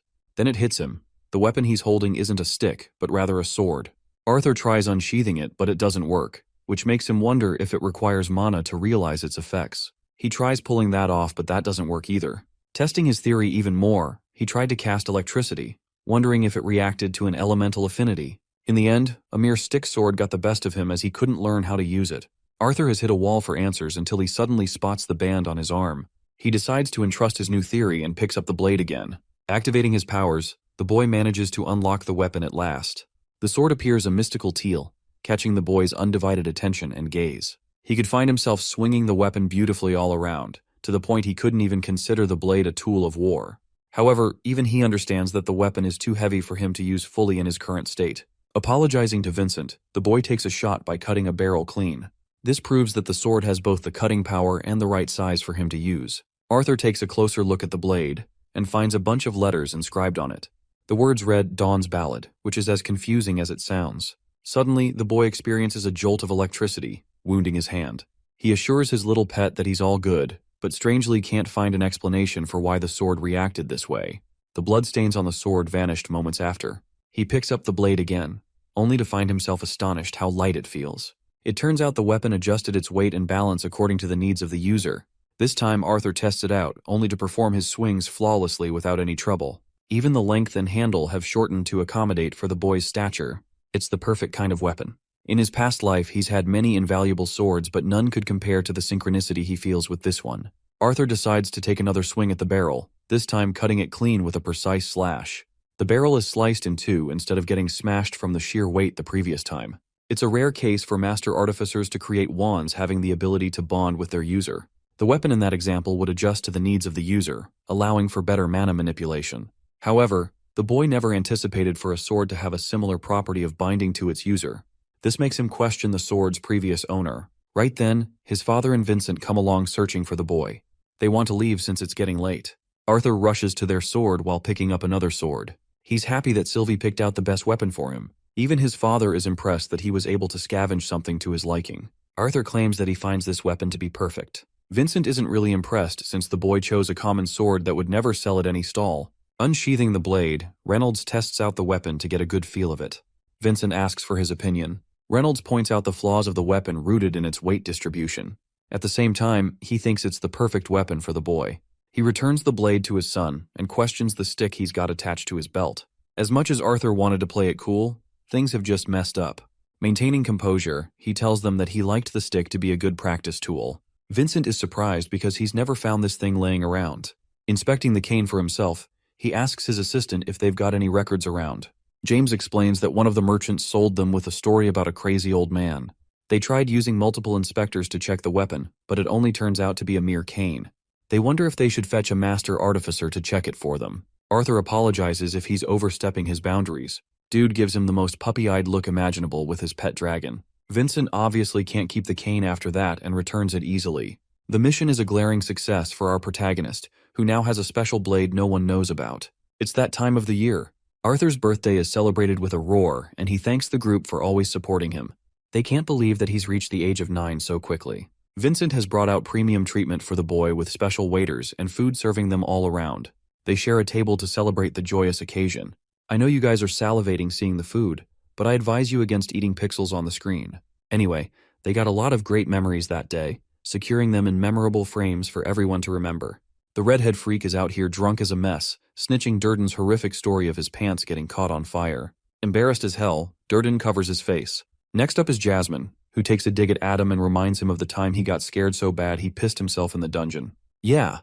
Then it hits him. The weapon he's holding isn't a stick, but rather a sword. Arthur tries unsheathing it, but it doesn't work, which makes him wonder if it requires mana to realize its effects. He tries pulling that off, but that doesn't work either. Testing his theory even more, he tried to cast electricity, wondering if it reacted to an elemental affinity. In the end, a mere stick sword got the best of him as he couldn't learn how to use it. Arthur has hit a wall for answers until he suddenly spots the band on his arm. He decides to entrust his new theory and picks up the blade again. Activating his powers, the boy manages to unlock the weapon at last. The sword appears a mystical teal, catching the boy's undivided attention and gaze. He could find himself swinging the weapon beautifully all around, to the point he couldn't even consider the blade a tool of war. However, even he understands that the weapon is too heavy for him to use fully in his current state. Apologizing to Vincent, the boy takes a shot by cutting a barrel clean. This proves that the sword has both the cutting power and the right size for him to use. Arthur takes a closer look at the blade, and finds a bunch of letters inscribed on it. The words read Dawn's Ballad, which is as confusing as it sounds. Suddenly, the boy experiences a jolt of electricity, wounding his hand. He assures his little pet that he's all good, but strangely can't find an explanation for why the sword reacted this way. The bloodstains on the sword vanished moments after. He picks up the blade again. only to find himself astonished how light it feels. It turns out the weapon adjusted its weight and balance according to the needs of the user. This time Arthur tests it out, only to perform his swings flawlessly without any trouble. Even the length and handle have shortened to accommodate for the boy's stature. It's the perfect kind of weapon. In his past life, he's had many invaluable swords, but none could compare to the synchronicity he feels with this one. Arthur decides to take another swing at the barrel, this time cutting it clean with a precise slash. The barrel is sliced in two instead of getting smashed from the sheer weight the previous time. It's a rare case for master artificers to create wands having the ability to bond with their user. The weapon in that example would adjust to the needs of the user, allowing for better mana manipulation. However, the boy never anticipated for a sword to have a similar property of binding to its user. This makes him question the sword's previous owner. Right then, his father and Vincent come along searching for the boy. They want to leave since it's getting late. Arthur rushes to their sword while picking up another sword. He's happy that Sylvie picked out the best weapon for him. Even his father is impressed that he was able to scavenge something to his liking. Arthur claims that he finds this weapon to be perfect. Vincent isn't really impressed since the boy chose a common sword that would never sell at any stall. Unsheathing the blade, Reynolds tests out the weapon to get a good feel of it. Vincent asks for his opinion. Reynolds points out the flaws of the weapon rooted in its weight distribution. At the same time, he thinks it's the perfect weapon for the boy. He returns the blade to his son and questions the stick he's got attached to his belt. As much as Arthur wanted to play it cool, things have just messed up. Maintaining composure, he tells them that he liked the stick to be a good practice tool. Vincent is surprised because he's never found this thing laying around. Inspecting the cane for himself, he asks his assistant if they've got any records around. James explains that one of the merchants sold them with a story about a crazy old man. They tried using multiple inspectors to check the weapon, but it only turns out to be a mere cane. They wonder if they should fetch a master artificer to check it for them. Arthur apologizes if he's overstepping his boundaries. Dude gives him the most puppy-eyed look imaginable with his pet dragon. Vincent obviously can't keep the cane after that and returns it easily. The mission is a glaring success for our protagonist, who now has a special blade no one knows about. It's that time of the year. Arthur's birthday is celebrated with a roar, and he thanks the group for always supporting him. They can't believe that he's reached the age of 9 so quickly. Vincent has brought out premium treatment for the boy with special waiters and food serving them all around. They share a table to celebrate the joyous occasion. I know you guys are salivating seeing the food, but I advise you against eating pixels on the screen. Anyway, they got a lot of great memories that day, securing them in memorable frames for everyone to remember. The redhead freak is out here drunk as a mess, snitching Durden's horrific story of his pants getting caught on fire. Embarrassed as hell, Durden covers his face. Next up is Jasmine, who takes a dig at Adam and reminds him of the time he got scared so bad he pissed himself in the dungeon. Yeah,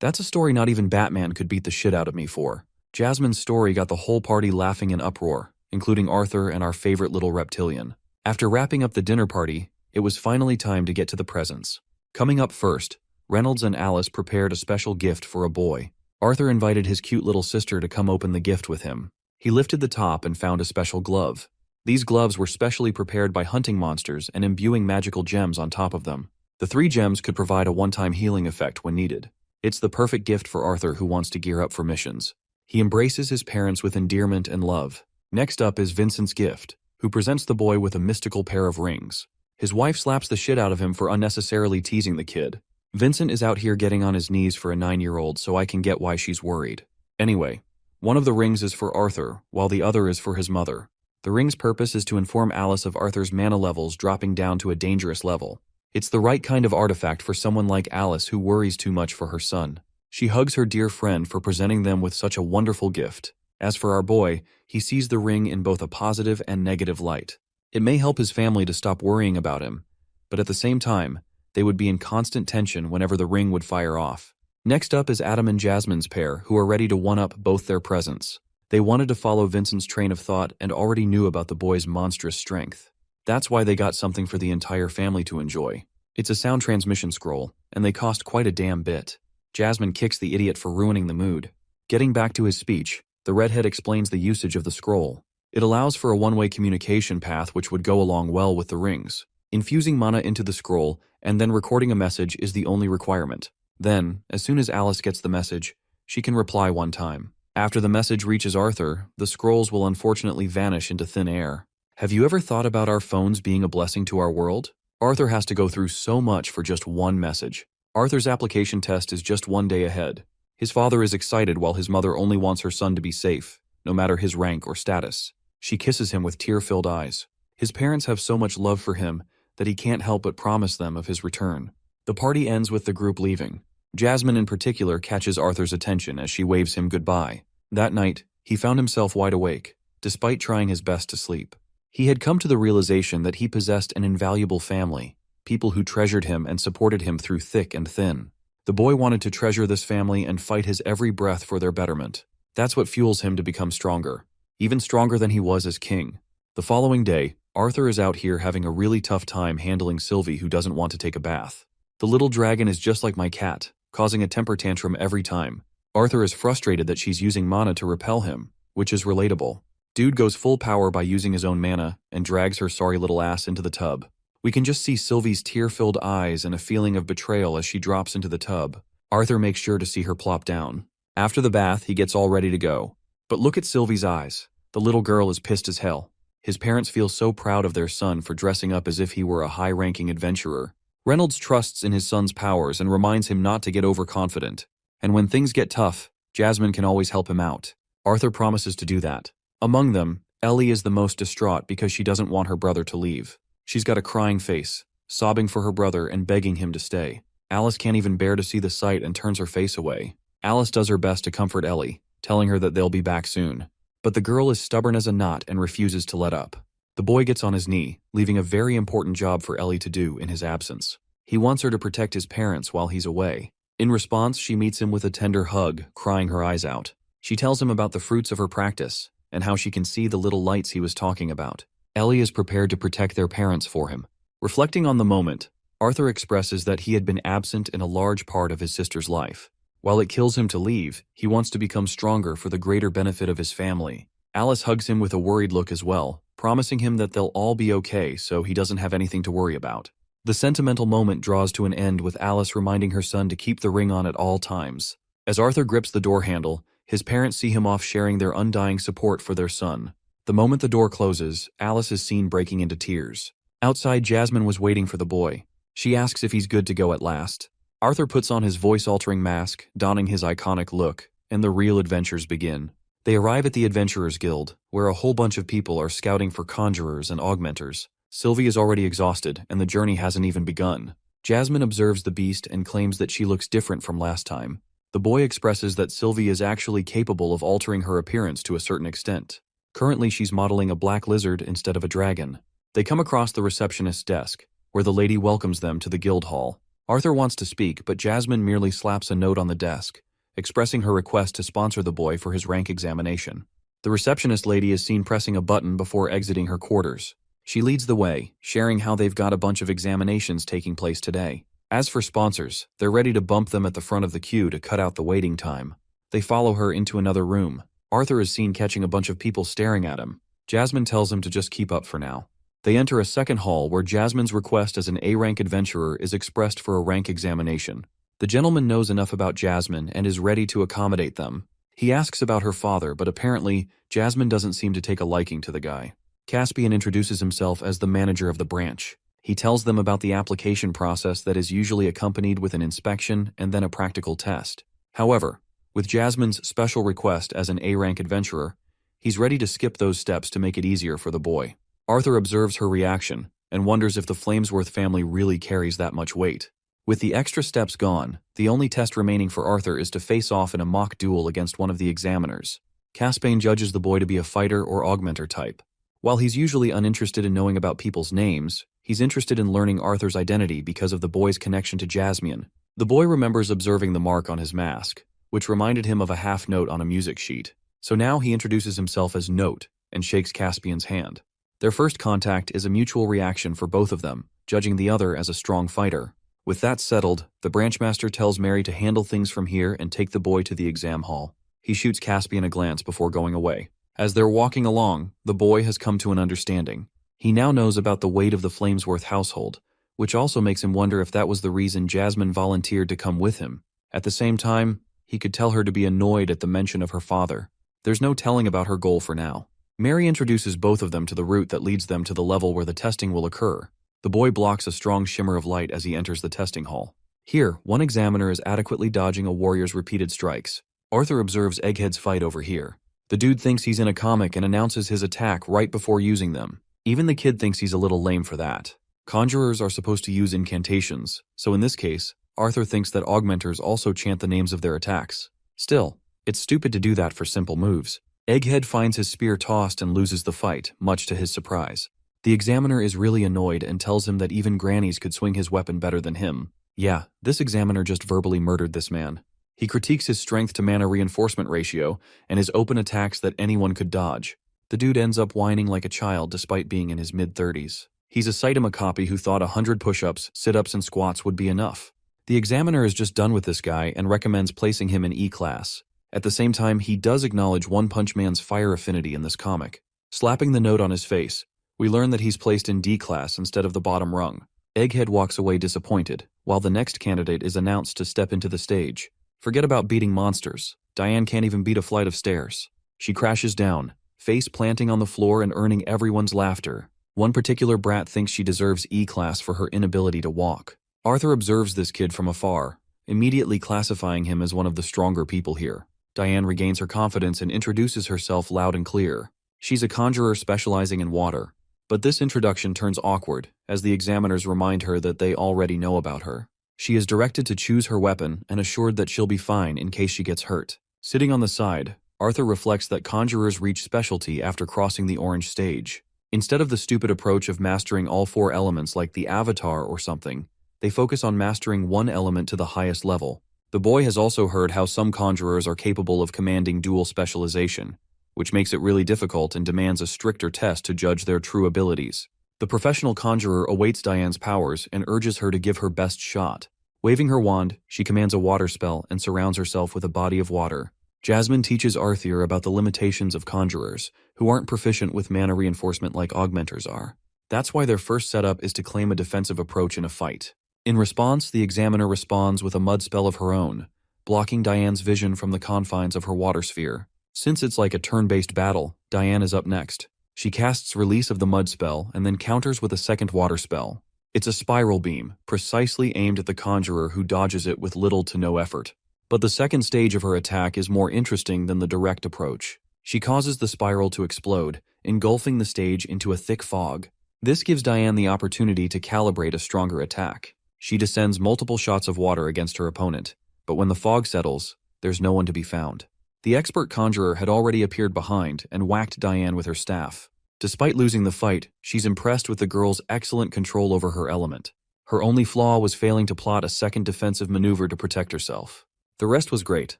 that's a story not even Batman could beat the shit out of me for. Jasmine's story got the whole party laughing in uproar, including Arthur and our favorite little reptilian. After wrapping up the dinner party, it was finally time to get to the presents. Coming up first, Reynolds and Alice prepared a special gift for a boy. Arthur invited his cute little sister to come open the gift with him. He lifted the top and found a special glove. These gloves were specially prepared by hunting monsters and imbuing magical gems on top of them. The 3 gems could provide a one-time healing effect when needed. It's the perfect gift for Arthur who wants to gear up for missions. He embraces his parents with endearment and love. Next up is Vincent's gift, who presents the boy with a mystical pair of rings. His wife slaps the shit out of him for unnecessarily teasing the kid. Vincent is out here getting on his knees for a 9-year-old, so I can get why she's worried. Anyway, one of the rings is for Arthur, while the other is for his mother. The ring's purpose is to inform Alice of Arthur's mana levels dropping down to a dangerous level. It's the right kind of artifact for someone like Alice who worries too much for her son. She hugs her dear friend for presenting them with such a wonderful gift. As for our boy, he sees the ring in both a positive and negative light. It may help his family to stop worrying about him, but at the same time, they would be in constant tension whenever the ring would fire off. Next up is Adam and Jasmine's pair, who are ready to one-up both their presents. They wanted to follow Vincent's train of thought and already knew about the boy's monstrous strength. That's why they got something for the entire family to enjoy. It's a sound transmission scroll, and they cost quite a damn bit. Jasmine kicks the idiot for ruining the mood. Getting back to his speech, the redhead explains the usage of the scroll. It allows for a one-way communication path which would go along well with the rings. Infusing mana into the scroll and then recording a message is the only requirement. Then, as soon as Alice gets the message, she can reply one time. After the message reaches Arthur, the scrolls will unfortunately vanish into thin air. Have you ever thought about our phones being a blessing to our world? Arthur has to go through so much for just one message. Arthur's application test is just one day ahead. His father is excited while his mother only wants her son to be safe, no matter his rank or status. She kisses him with tear-filled eyes. His parents have so much love for him that he can't help but promise them of his return. The party ends with the group leaving. Jasmine in particular catches Arthur's attention as she waves him goodbye. That night, he found himself wide awake, despite trying his best to sleep. He had come to the realization that he possessed an invaluable family, people who treasured him and supported him through thick and thin. The boy wanted to treasure this family and fight his every breath for their betterment. That's what fuels him to become stronger, even stronger than he was as king. The following day, Arthur is out here having a really tough time handling Sylvie, who doesn't want to take a bath. The little dragon is just like my cat, causing a temper tantrum every time. Arthur is frustrated that she's using mana to repel him, which is relatable. Dude goes full power by using his own mana and drags her sorry little ass into the tub. We can just see Sylvie's tear-filled eyes and a feeling of betrayal as she drops into the tub. Arthur makes sure to see her plop down. After the bath, he gets all ready to go. But look at Sylvie's eyes. The little girl is pissed as hell. His parents feel so proud of their son for dressing up as if he were a high-ranking adventurer. Reynolds trusts in his son's powers and reminds him not to get overconfident. And when things get tough, Jasmine can always help him out. Arthur promises to do that. Among them, Ellie is the most distraught because she doesn't want her brother to leave. She's got a crying face, sobbing for her brother and begging him to stay. Alice can't even bear to see the sight and turns her face away. Alice does her best to comfort Ellie, telling her that they'll be back soon. But the girl is stubborn as a knot and refuses to let up. The boy gets on his knee, leaving a very important job for Ellie to do in his absence. He wants her to protect his parents while he's away. In response, she meets him with a tender hug, crying her eyes out. She tells him about the fruits of her practice and how she can see the little lights he was talking about. Ellie is prepared to protect their parents for him. Reflecting on the moment, Arthur expresses that he had been absent in a large part of his sister's life. While it kills him to leave, he wants to become stronger for the greater benefit of his family. Alice hugs him with a worried look as well, promising him that they'll all be okay so he doesn't have anything to worry about. The sentimental moment draws to an end with Alice reminding her son to keep the ring on at all times. As Arthur grips the door handle, his parents see him off, sharing their undying support for their son. The moment the door closes, Alice is seen breaking into tears. Outside, Jasmine was waiting for the boy. She asks if he's good to go at last. Arthur puts on his voice-altering mask, donning his iconic look, and the real adventures begin. They arrive at the Adventurers Guild, where a whole bunch of people are scouting for conjurers and augmenters. Sylvie is already exhausted, and the journey hasn't even begun. Jasmine observes the beast and claims that she looks different from last time. The boy expresses that Sylvie is actually capable of altering her appearance to a certain extent. Currently, she's modeling a black lizard instead of a dragon. They come across the receptionist's desk, where the lady welcomes them to the guild hall. Arthur wants to speak, but Jasmine merely slaps a note on the desk, expressing her request to sponsor the boy for his rank examination. The receptionist lady is seen pressing a button before exiting her quarters. She leads the way, sharing how they've got a bunch of examinations taking place today. As for sponsors, they're ready to bump them at the front of the queue to cut out the waiting time. They follow her into another room. Arthur is seen catching a bunch of people staring at him. Jasmine tells him to just keep up for now. They enter a second hall where Jasmine's request as an A-rank adventurer is expressed for a rank examination. The gentleman knows enough about Jasmine and is ready to accommodate them. He asks about her father, but apparently, Jasmine doesn't seem to take a liking to the guy. Caspian introduces himself as the manager of the branch. He tells them about the application process that is usually accompanied with an inspection and then a practical test. However, with Jasmine's special request as an A-rank adventurer, he's ready to skip those steps to make it easier for the boy. Arthur observes her reaction and wonders if the Flamesworth family really carries that much weight. With the extra steps gone, the only test remaining for Arthur is to face off in a mock duel against one of the examiners. Caspian judges the boy to be a fighter or augmenter type. While he's usually uninterested in knowing about people's names, he's interested in learning Arthur's identity because of the boy's connection to Jasmine. The boy remembers observing the mark on his mask, which reminded him of a half note on a music sheet. So now he introduces himself as Note and shakes Caspian's hand. Their first contact is a mutual reaction for both of them, judging the other as a strong fighter. With that settled, the branchmaster tells Mary to handle things from here and take the boy to the exam hall. He shoots Caspian a glance before going away. As they're walking along, the boy has come to an understanding. He now knows about the weight of the Flamesworth household, which also makes him wonder if that was the reason Jasmine volunteered to come with him. At the same time, he could tell her to be annoyed at the mention of her father. There's no telling about her goal for now. Mary introduces both of them to the route that leads them to the level where the testing will occur. The boy blocks a strong shimmer of light as he enters the testing hall. Here, one examiner is adequately dodging a warrior's repeated strikes. Arthur observes Egghead's fight over here. The dude thinks he's in a comic and announces his attack right before using them. Even the kid thinks he's a little lame for that. Conjurers are supposed to use incantations, so in this case, Arthur thinks that augmenters also chant the names of their attacks. Still, it's stupid to do that for simple moves. Egghead finds his spear tossed and loses the fight, much to his surprise. The examiner is really annoyed and tells him that even grannies could swing his weapon better than him. Yeah, this examiner just verbally murdered this man. He critiques his strength to mana reinforcement ratio and his open attacks that anyone could dodge. The dude ends up whining like a child despite being in his mid-30s. He's a Saitama copy who thought 100 push-ups, sit-ups, and squats would be enough. The examiner is just done with this guy and recommends placing him in E-class. At the same time, he does acknowledge One Punch Man's fire affinity in this comic. Slapping the note on his face, we learn that he's placed in D-class instead of the bottom rung. Egghead walks away disappointed, while the next candidate is announced to step into the stage. Forget about beating monsters. Diane can't even beat a flight of stairs. She crashes down, face planting on the floor and earning everyone's laughter. One particular brat thinks she deserves E-class for her inability to walk. Arthur observes this kid from afar, immediately classifying him as one of the stronger people here. Diane regains her confidence and introduces herself loud and clear. She's a conjurer specializing in water. But this introduction turns awkward, as the examiners remind her that they already know about her. She is directed to choose her weapon and assured that she'll be fine in case she gets hurt. Sitting on the side, Arthur reflects that conjurers reach specialty after crossing the orange stage. Instead of the stupid approach of mastering all 4 elements like the Avatar or something, they focus on mastering one element to the highest level. The boy has also heard how some conjurers are capable of commanding dual specialization, which makes it really difficult and demands a stricter test to judge their true abilities. The professional conjurer awaits Diane's powers and urges her to give her best shot. Waving her wand, she commands a water spell and surrounds herself with a body of water. Jasmine teaches Arthur about the limitations of conjurers, who aren't proficient with mana reinforcement like augmenters are. That's why their first setup is to claim a defensive approach in a fight. In response, the examiner responds with a mud spell of her own, blocking Diane's vision from the confines of her water sphere. Since it's like a turn-based battle, Diane is up next. She casts release of the mud spell and then counters with a second water spell. It's a spiral beam, precisely aimed at the conjurer who dodges it with little to no effort. But the second stage of her attack is more interesting than the direct approach. She causes the spiral to explode, engulfing the stage into a thick fog. This gives Diane the opportunity to calibrate a stronger attack. She descends multiple shots of water against her opponent, but when the fog settles, there's no one to be found. The expert conjurer had already appeared behind and whacked Diane with her staff. Despite losing the fight, she's impressed with the girl's excellent control over her element. Her only flaw was failing to plot a second defensive maneuver to protect herself. The rest was great.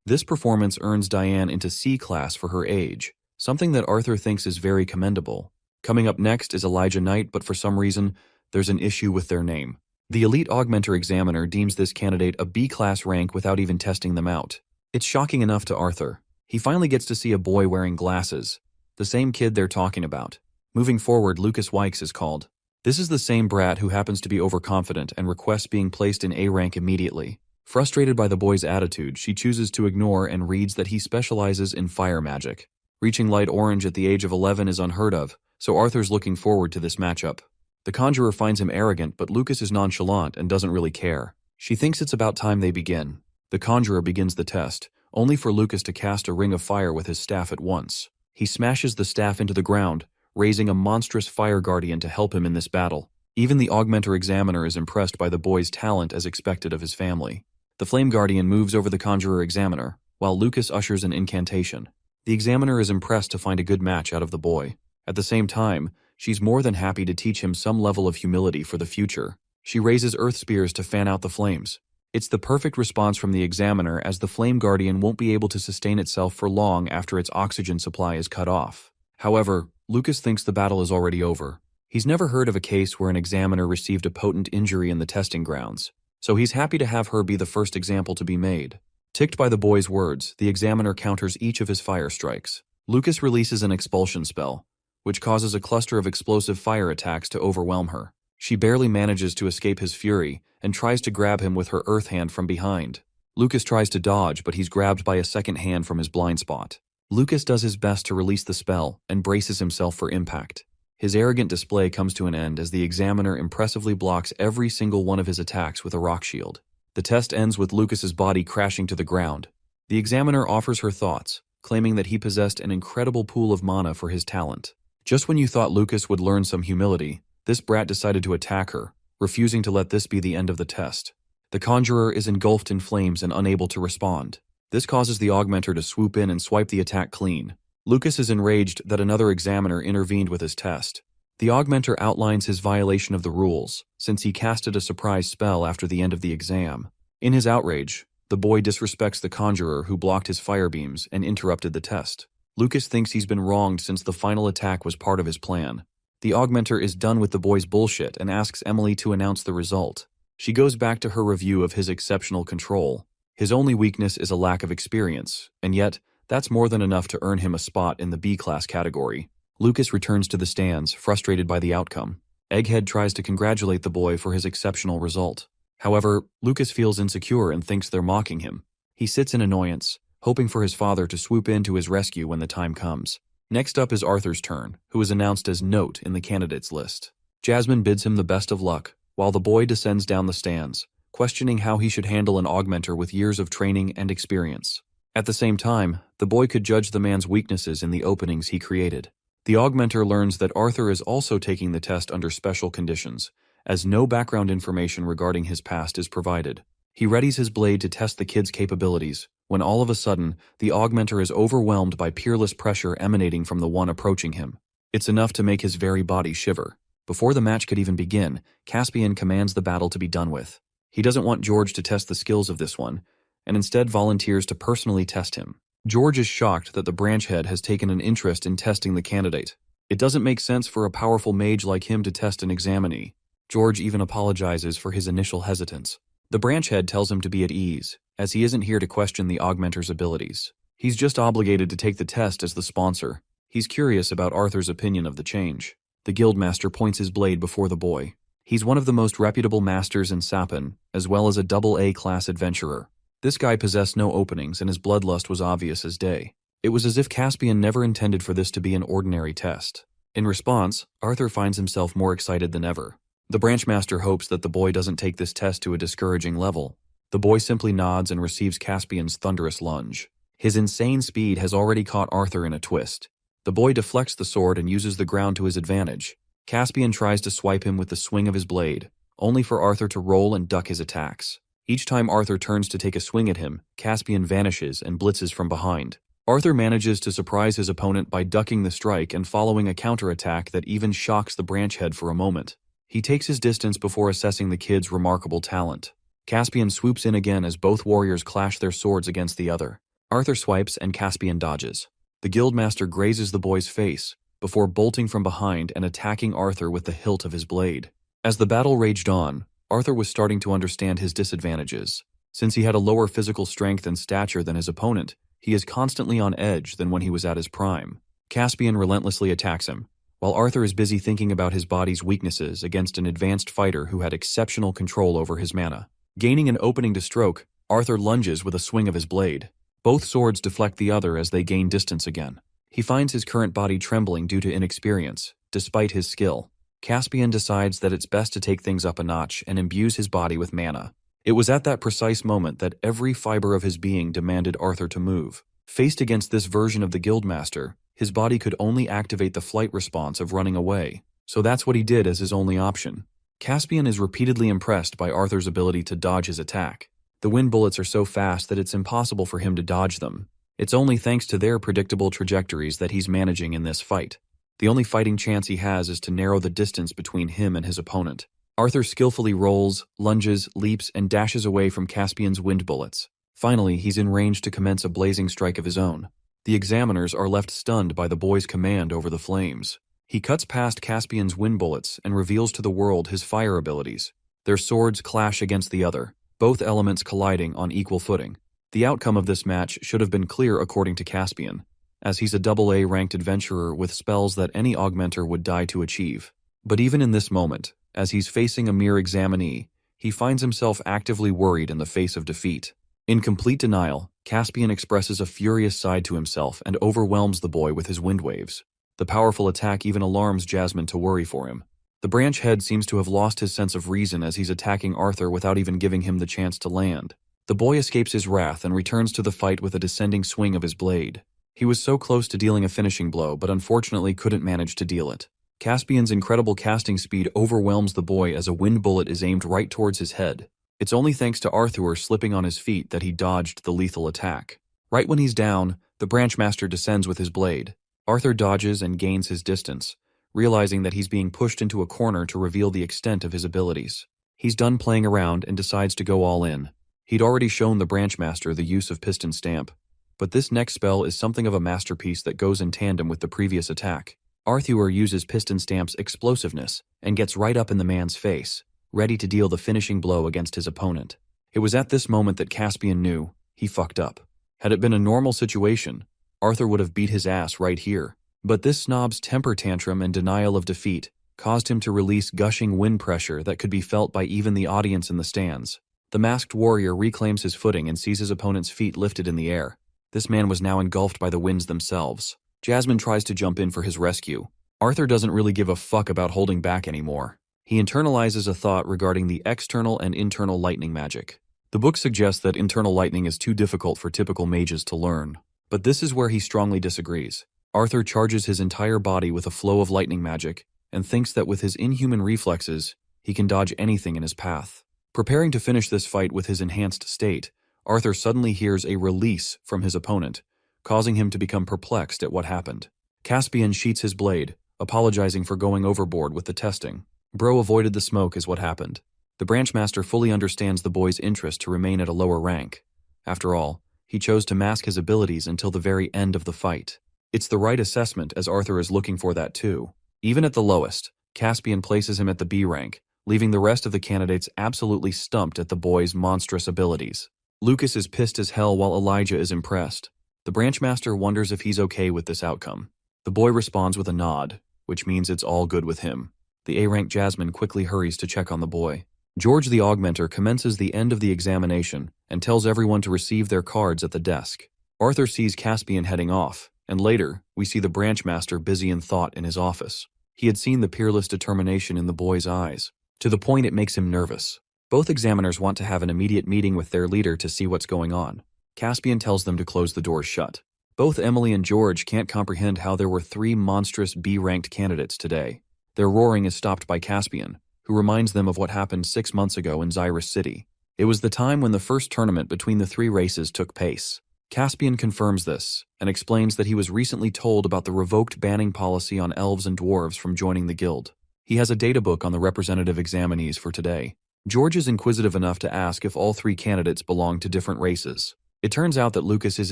This performance earns Diane into C-class for her age, something that Arthur thinks is very commendable. Coming up next is Elijah Knight, but for some reason, there's an issue with their name. The Elite Augmenter Examiner deems this candidate a B-class rank without even testing them out. It's shocking enough to Arthur. He finally gets to see a boy wearing glasses, the same kid they're talking about. Moving forward, Lucas Wykes is called. This is the same brat who happens to be overconfident and requests being placed in A rank immediately. Frustrated by the boy's attitude, she chooses to ignore and reads that he specializes in fire magic. Reaching light orange at the age of 11 is unheard of, so Arthur's looking forward to this matchup. The conjurer finds him arrogant, but Lucas is nonchalant and doesn't really care. She thinks it's about time they begin. The conjurer begins the test, only for Lucas to cast a ring of fire with his staff at once. He smashes the staff into the ground, raising a monstrous fire guardian to help him in this battle. Even the Augmenter Examiner is impressed by the boy's talent as expected of his family. The Flame Guardian moves over the Conjurer Examiner, while Lucas ushers an incantation. The Examiner is impressed to find a good match out of the boy. At the same time, she's more than happy to teach him some level of humility for the future. She raises earth spears to fan out the flames. It's the perfect response from the Examiner, as the Flame Guardian won't be able to sustain itself for long after its oxygen supply is cut off. However, Lucas thinks the battle is already over. He's never heard of a case where an Examiner received a potent injury in the testing grounds, so he's happy to have her be the first example to be made. Ticked by the boy's words, the Examiner counters each of his fire strikes. Lucas releases an expulsion spell, which causes a cluster of explosive fire attacks to overwhelm her. She barely manages to escape his fury and tries to grab him with her earth hand from behind. Lucas tries to dodge, but he's grabbed by a second hand from his blind spot. Lucas does his best to release the spell and braces himself for impact. His arrogant display comes to an end as the Examiner impressively blocks every single one of his attacks with a rock shield. The test ends with Lucas's body crashing to the ground. The Examiner offers her thoughts, claiming that he possessed an incredible pool of mana for his talent. Just when you thought Lucas would learn some humility, this brat decided to attack her, refusing to let this be the end of the test. The conjurer is engulfed in flames and unable to respond. This causes the augmenter to swoop in and swipe the attack clean. Lucas is enraged that another examiner intervened with his test. The augmenter outlines his violation of the rules, since he casted a surprise spell after the end of the exam. In his outrage, the boy disrespects the conjurer who blocked his fire beams and interrupted the test. Lucas thinks he's been wronged since the final attack was part of his plan. The augmenter is done with the boy's bullshit and asks Emily to announce the result. She goes back to her review of his exceptional control. His only weakness is a lack of experience, and yet, that's more than enough to earn him a spot in the B-class category. Lucas returns to the stands, frustrated by the outcome. Egghead tries to congratulate the boy for his exceptional result. However, Lucas feels insecure and thinks they're mocking him. He sits in annoyance, hoping for his father to swoop in to his rescue when the time comes. Next up is Arthur's turn, who is announced as Note in the candidates list. Jasmine bids him the best of luck, while the boy descends down the stands, questioning how he should handle an augmenter with years of training and experience. At the same time, the boy could judge the man's weaknesses in the openings he created. The augmenter learns that Arthur is also taking the test under special conditions, as no background information regarding his past is provided. He readies his blade to test the kid's capabilities, when all of a sudden, the augmenter is overwhelmed by peerless pressure emanating from the one approaching him. It's enough to make his very body shiver. Before the match could even begin, Caspian commands the battle to be done with. He doesn't want George to test the skills of this one, and instead volunteers to personally test him. George is shocked that the branch head has taken an interest in testing the candidate. It doesn't make sense for a powerful mage like him to test an examinee. George even apologizes for his initial hesitance. The branch head tells him to be at ease, as he isn't here to question the augmenter's abilities. He's just obligated to take the test as the sponsor. He's curious about Arthur's opinion of the change. The guildmaster points his blade before the boy. He's one of the most reputable masters in Sapin, as well as a AA class adventurer. This guy possessed no openings and his bloodlust was obvious as day. It was as if Caspian never intended for this to be an ordinary test. In response, Arthur finds himself more excited than ever. The branchmaster hopes that the boy doesn't take this test to a discouraging level. The boy simply nods and receives Caspian's thunderous lunge. His insane speed has already caught Arthur in a twist. The boy deflects the sword and uses the ground to his advantage. Caspian tries to swipe him with the swing of his blade, only for Arthur to roll and duck his attacks. Each time Arthur turns to take a swing at him, Caspian vanishes and blitzes from behind. Arthur manages to surprise his opponent by ducking the strike and following a counterattack that even shocks the branch head for a moment. He takes his distance before assessing the kid's remarkable talent. Caspian swoops in again as both warriors clash their swords against the other. Arthur swipes and Caspian dodges. The guildmaster grazes the boy's face, before bolting from behind and attacking Arthur with the hilt of his blade. As the battle raged on, Arthur was starting to understand his disadvantages. Since he had a lower physical strength and stature than his opponent, he is constantly on edge than when he was at his prime. Caspian relentlessly attacks him, while Arthur is busy thinking about his body's weaknesses against an advanced fighter who had exceptional control over his mana. Gaining an opening to stroke, Arthur lunges with a swing of his blade. Both swords deflect the other as they gain distance again. He finds his current body trembling due to inexperience, despite his skill. Caspian decides that it's best to take things up a notch and imbues his body with mana. It was at that precise moment that every fiber of his being demanded Arthur to move. Faced against this version of the guildmaster, his body could only activate the flight response of running away, so that's what he did as his only option. Caspian is repeatedly impressed by Arthur's ability to dodge his attack. The wind bullets are so fast that it's impossible for him to dodge them. It's only thanks to their predictable trajectories that he's managing in this fight. The only fighting chance he has is to narrow the distance between him and his opponent. Arthur skillfully rolls, lunges, leaps, and dashes away from Caspian's wind bullets. Finally, he's in range to commence a blazing strike of his own. The examiners are left stunned by the boy's command over the flames. He cuts past Caspian's wind bullets and reveals to the world his fire abilities. Their swords clash against the other, both elements colliding on equal footing. The outcome of this match should have been clear according to Caspian, as he's a AA ranked adventurer with spells that any augmenter would die to achieve. But even in this moment, as he's facing a mere examinee, he finds himself actively worried in the face of defeat. In complete denial, Caspian expresses a furious side to himself and overwhelms the boy with his wind waves. The powerful attack even alarms Jasmine to worry for him. The branch head seems to have lost his sense of reason as he's attacking Arthur without even giving him the chance to land. The boy escapes his wrath and returns to the fight with a descending swing of his blade. He was so close to dealing a finishing blow, but unfortunately couldn't manage to deal it. Caspian's incredible casting speed overwhelms the boy as a wind bullet is aimed right towards his head. It's only thanks to Arthur slipping on his feet that he dodged the lethal attack. Right when he's down, the branchmaster descends with his blade. Arthur dodges and gains his distance, realizing that he's being pushed into a corner to reveal the extent of his abilities. He's done playing around and decides to go all in. He'd already shown the branchmaster the use of piston stamp, but this next spell is something of a masterpiece that goes in tandem with the previous attack. Arthur uses piston stamp's explosiveness and gets right up in the man's face, ready to deal the finishing blow against his opponent. It was at this moment that Caspian knew he fucked up. Had it been a normal situation, Arthur would have beat his ass right here. But this snob's temper tantrum and denial of defeat caused him to release gushing wind pressure that could be felt by even the audience in the stands. The masked warrior reclaims his footing and sees his opponent's feet lifted in the air. This man was now engulfed by the winds themselves. Jasmine tries to jump in for his rescue. Arthur doesn't really give a fuck about holding back anymore. He internalizes a thought regarding the external and internal lightning magic. The book suggests that internal lightning is too difficult for typical mages to learn, but this is where he strongly disagrees. Arthur charges his entire body with a flow of lightning magic and thinks that with his inhuman reflexes, he can dodge anything in his path. Preparing to finish this fight with his enhanced state, Arthur suddenly hears a release from his opponent, causing him to become perplexed at what happened. Caspian sheets his blade, apologizing for going overboard with the testing. Bro avoided the smoke is what happened. The branchmaster fully understands the boy's interest to remain at a lower rank. After all, he chose to mask his abilities until the very end of the fight. It's the right assessment, as Arthur is looking for that too. Even at the lowest, Caspian places him at the B rank, leaving the rest of the candidates absolutely stumped at the boy's monstrous abilities. Lucas is pissed as hell while Elijah is impressed. The branchmaster wonders if he's okay with this outcome. The boy responds with a nod, which means it's all good with him. The A-rank Jasmine quickly hurries to check on the boy. George the Augmenter commences the end of the examination and tells everyone to receive their cards at the desk. Arthur sees Caspian heading off, and later, we see the branchmaster busy in thought in his office. He had seen the peerless determination in the boy's eyes, to the point it makes him nervous. Both examiners want to have an immediate meeting with their leader to see what's going on. Caspian tells them to close the doors shut. Both Emily and George can't comprehend how there were 3 monstrous B-ranked candidates today. Their roaring is stopped by Caspian, who reminds them of what happened 6 months ago in Xyrus City. It was the time when the first tournament between the 3 races took place. Caspian confirms this, and explains that he was recently told about the revoked banning policy on elves and dwarves from joining the guild. He has a databook on the representative examinees for today. George is inquisitive enough to ask if all 3 candidates belong to different races. It turns out that Lucas is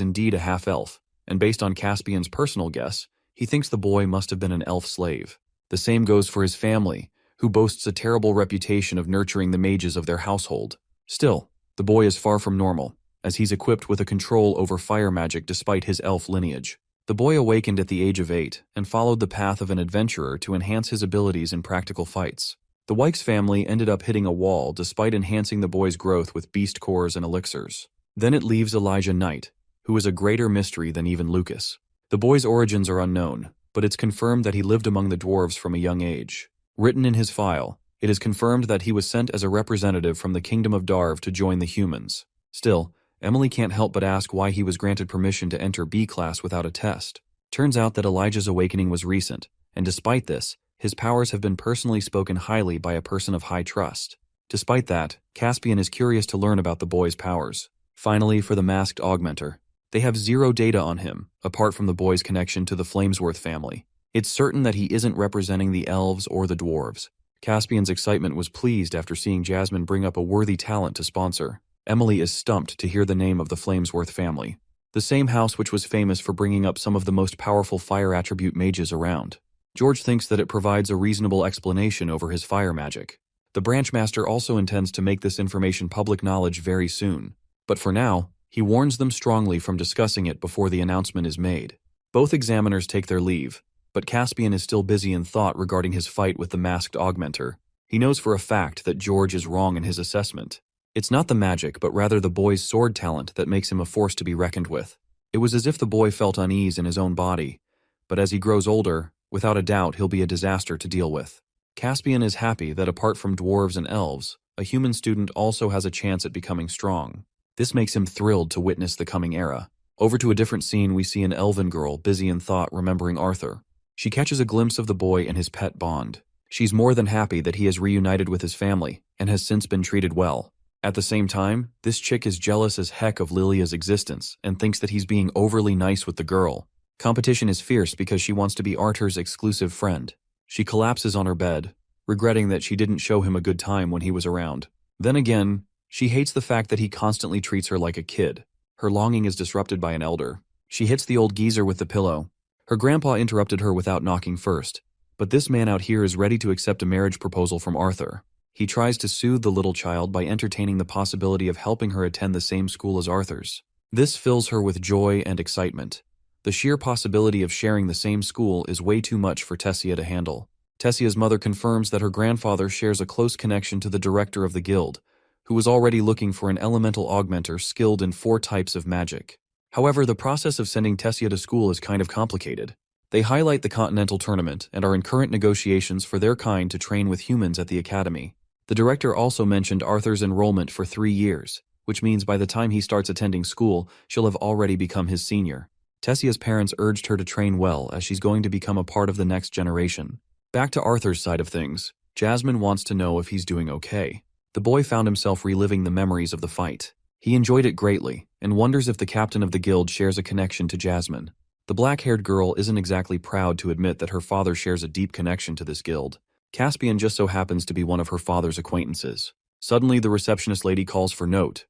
indeed a half-elf, and based on Caspian's personal guess, he thinks the boy must have been an elf slave. The same goes for his family, who boasts a terrible reputation of nurturing the mages of their household. Still, the boy is far from normal, as he's equipped with a control over fire magic despite his elf lineage. The boy awakened at the age of 8 and followed the path of an adventurer to enhance his abilities in practical fights. The Wykes family ended up hitting a wall despite enhancing the boy's growth with beast cores and elixirs. Then it leaves Elijah Knight, who is a greater mystery than even Lucas. The boy's origins are unknown, but it's confirmed that he lived among the dwarves from a young age. Written in his file, it is confirmed that he was sent as a representative from the kingdom of Darv to join the humans. Still, Emily can't help but ask why he was granted permission to enter B class without a test. Turns out that Elijah's awakening was recent, and despite this, his powers have been personally spoken highly by a person of high trust. Despite that, Caspian is curious to learn about the boy's powers. Finally, for the masked augmenter, they have 0 data on him, apart from the boy's connection to the Flamesworth family. It's certain that he isn't representing the elves or the dwarves. Caspian's excitement was pleased after seeing Jasmine bring up a worthy talent to sponsor. Emily is stumped to hear the name of the Flamesworth family, the same house which was famous for bringing up some of the most powerful fire attribute mages around. George thinks that it provides a reasonable explanation over his fire magic. The branchmaster also intends to make this information public knowledge very soon, but for now, he warns them strongly from discussing it before the announcement is made. Both examiners take their leave, but Caspian is still busy in thought regarding his fight with the masked augmenter. He knows for a fact that George is wrong in his assessment. It's not the magic, but rather the boy's sword talent that makes him a force to be reckoned with. It was as if the boy felt unease in his own body, but as he grows older, without a doubt he'll be a disaster to deal with. Caspian is happy that apart from dwarves and elves, a human student also has a chance at becoming strong. This makes him thrilled to witness the coming era. Over to a different scene, we see an elven girl busy in thought remembering Arthur. She catches a glimpse of the boy and his pet Bond. She's more than happy that he has reunited with his family and has since been treated well. At the same time, this chick is jealous as heck of Lilia's existence and thinks that he's being overly nice with the girl. Competition is fierce because she wants to be Arthur's exclusive friend. She collapses on her bed, regretting that she didn't show him a good time when he was around. Then again, she hates the fact that he constantly treats her like a kid. Her longing is disrupted by an elder. She hits the old geezer with the pillow. Her grandpa interrupted her without knocking first, but this man out here is ready to accept a marriage proposal from Arthur. He tries to soothe the little child by entertaining the possibility of helping her attend the same school as Arthur's. This fills her with joy and excitement. The sheer possibility of sharing the same school is way too much for Tessia to handle. Tessia's mother confirms that her grandfather shares a close connection to the director of the guild, who was already looking for an elemental augmenter skilled in 4 types of magic. However, the process of sending Tessia to school is kind of complicated. They highlight the Continental Tournament and are in current negotiations for their kind to train with humans at the academy. The director also mentioned Arthur's enrollment for 3 years, which means by the time he starts attending school, she'll have already become his senior. Tessia's parents urged her to train well as she's going to become a part of the next generation. Back to Arthur's side of things, Jasmine wants to know if he's doing okay. The boy found himself reliving the memories of the fight. He enjoyed it greatly, and wonders if the captain of the guild shares a connection to Jasmine. The black-haired girl isn't exactly proud to admit that her father shares a deep connection to this guild. Caspian just so happens to be one of her father's acquaintances. Suddenly, the receptionist lady calls for note.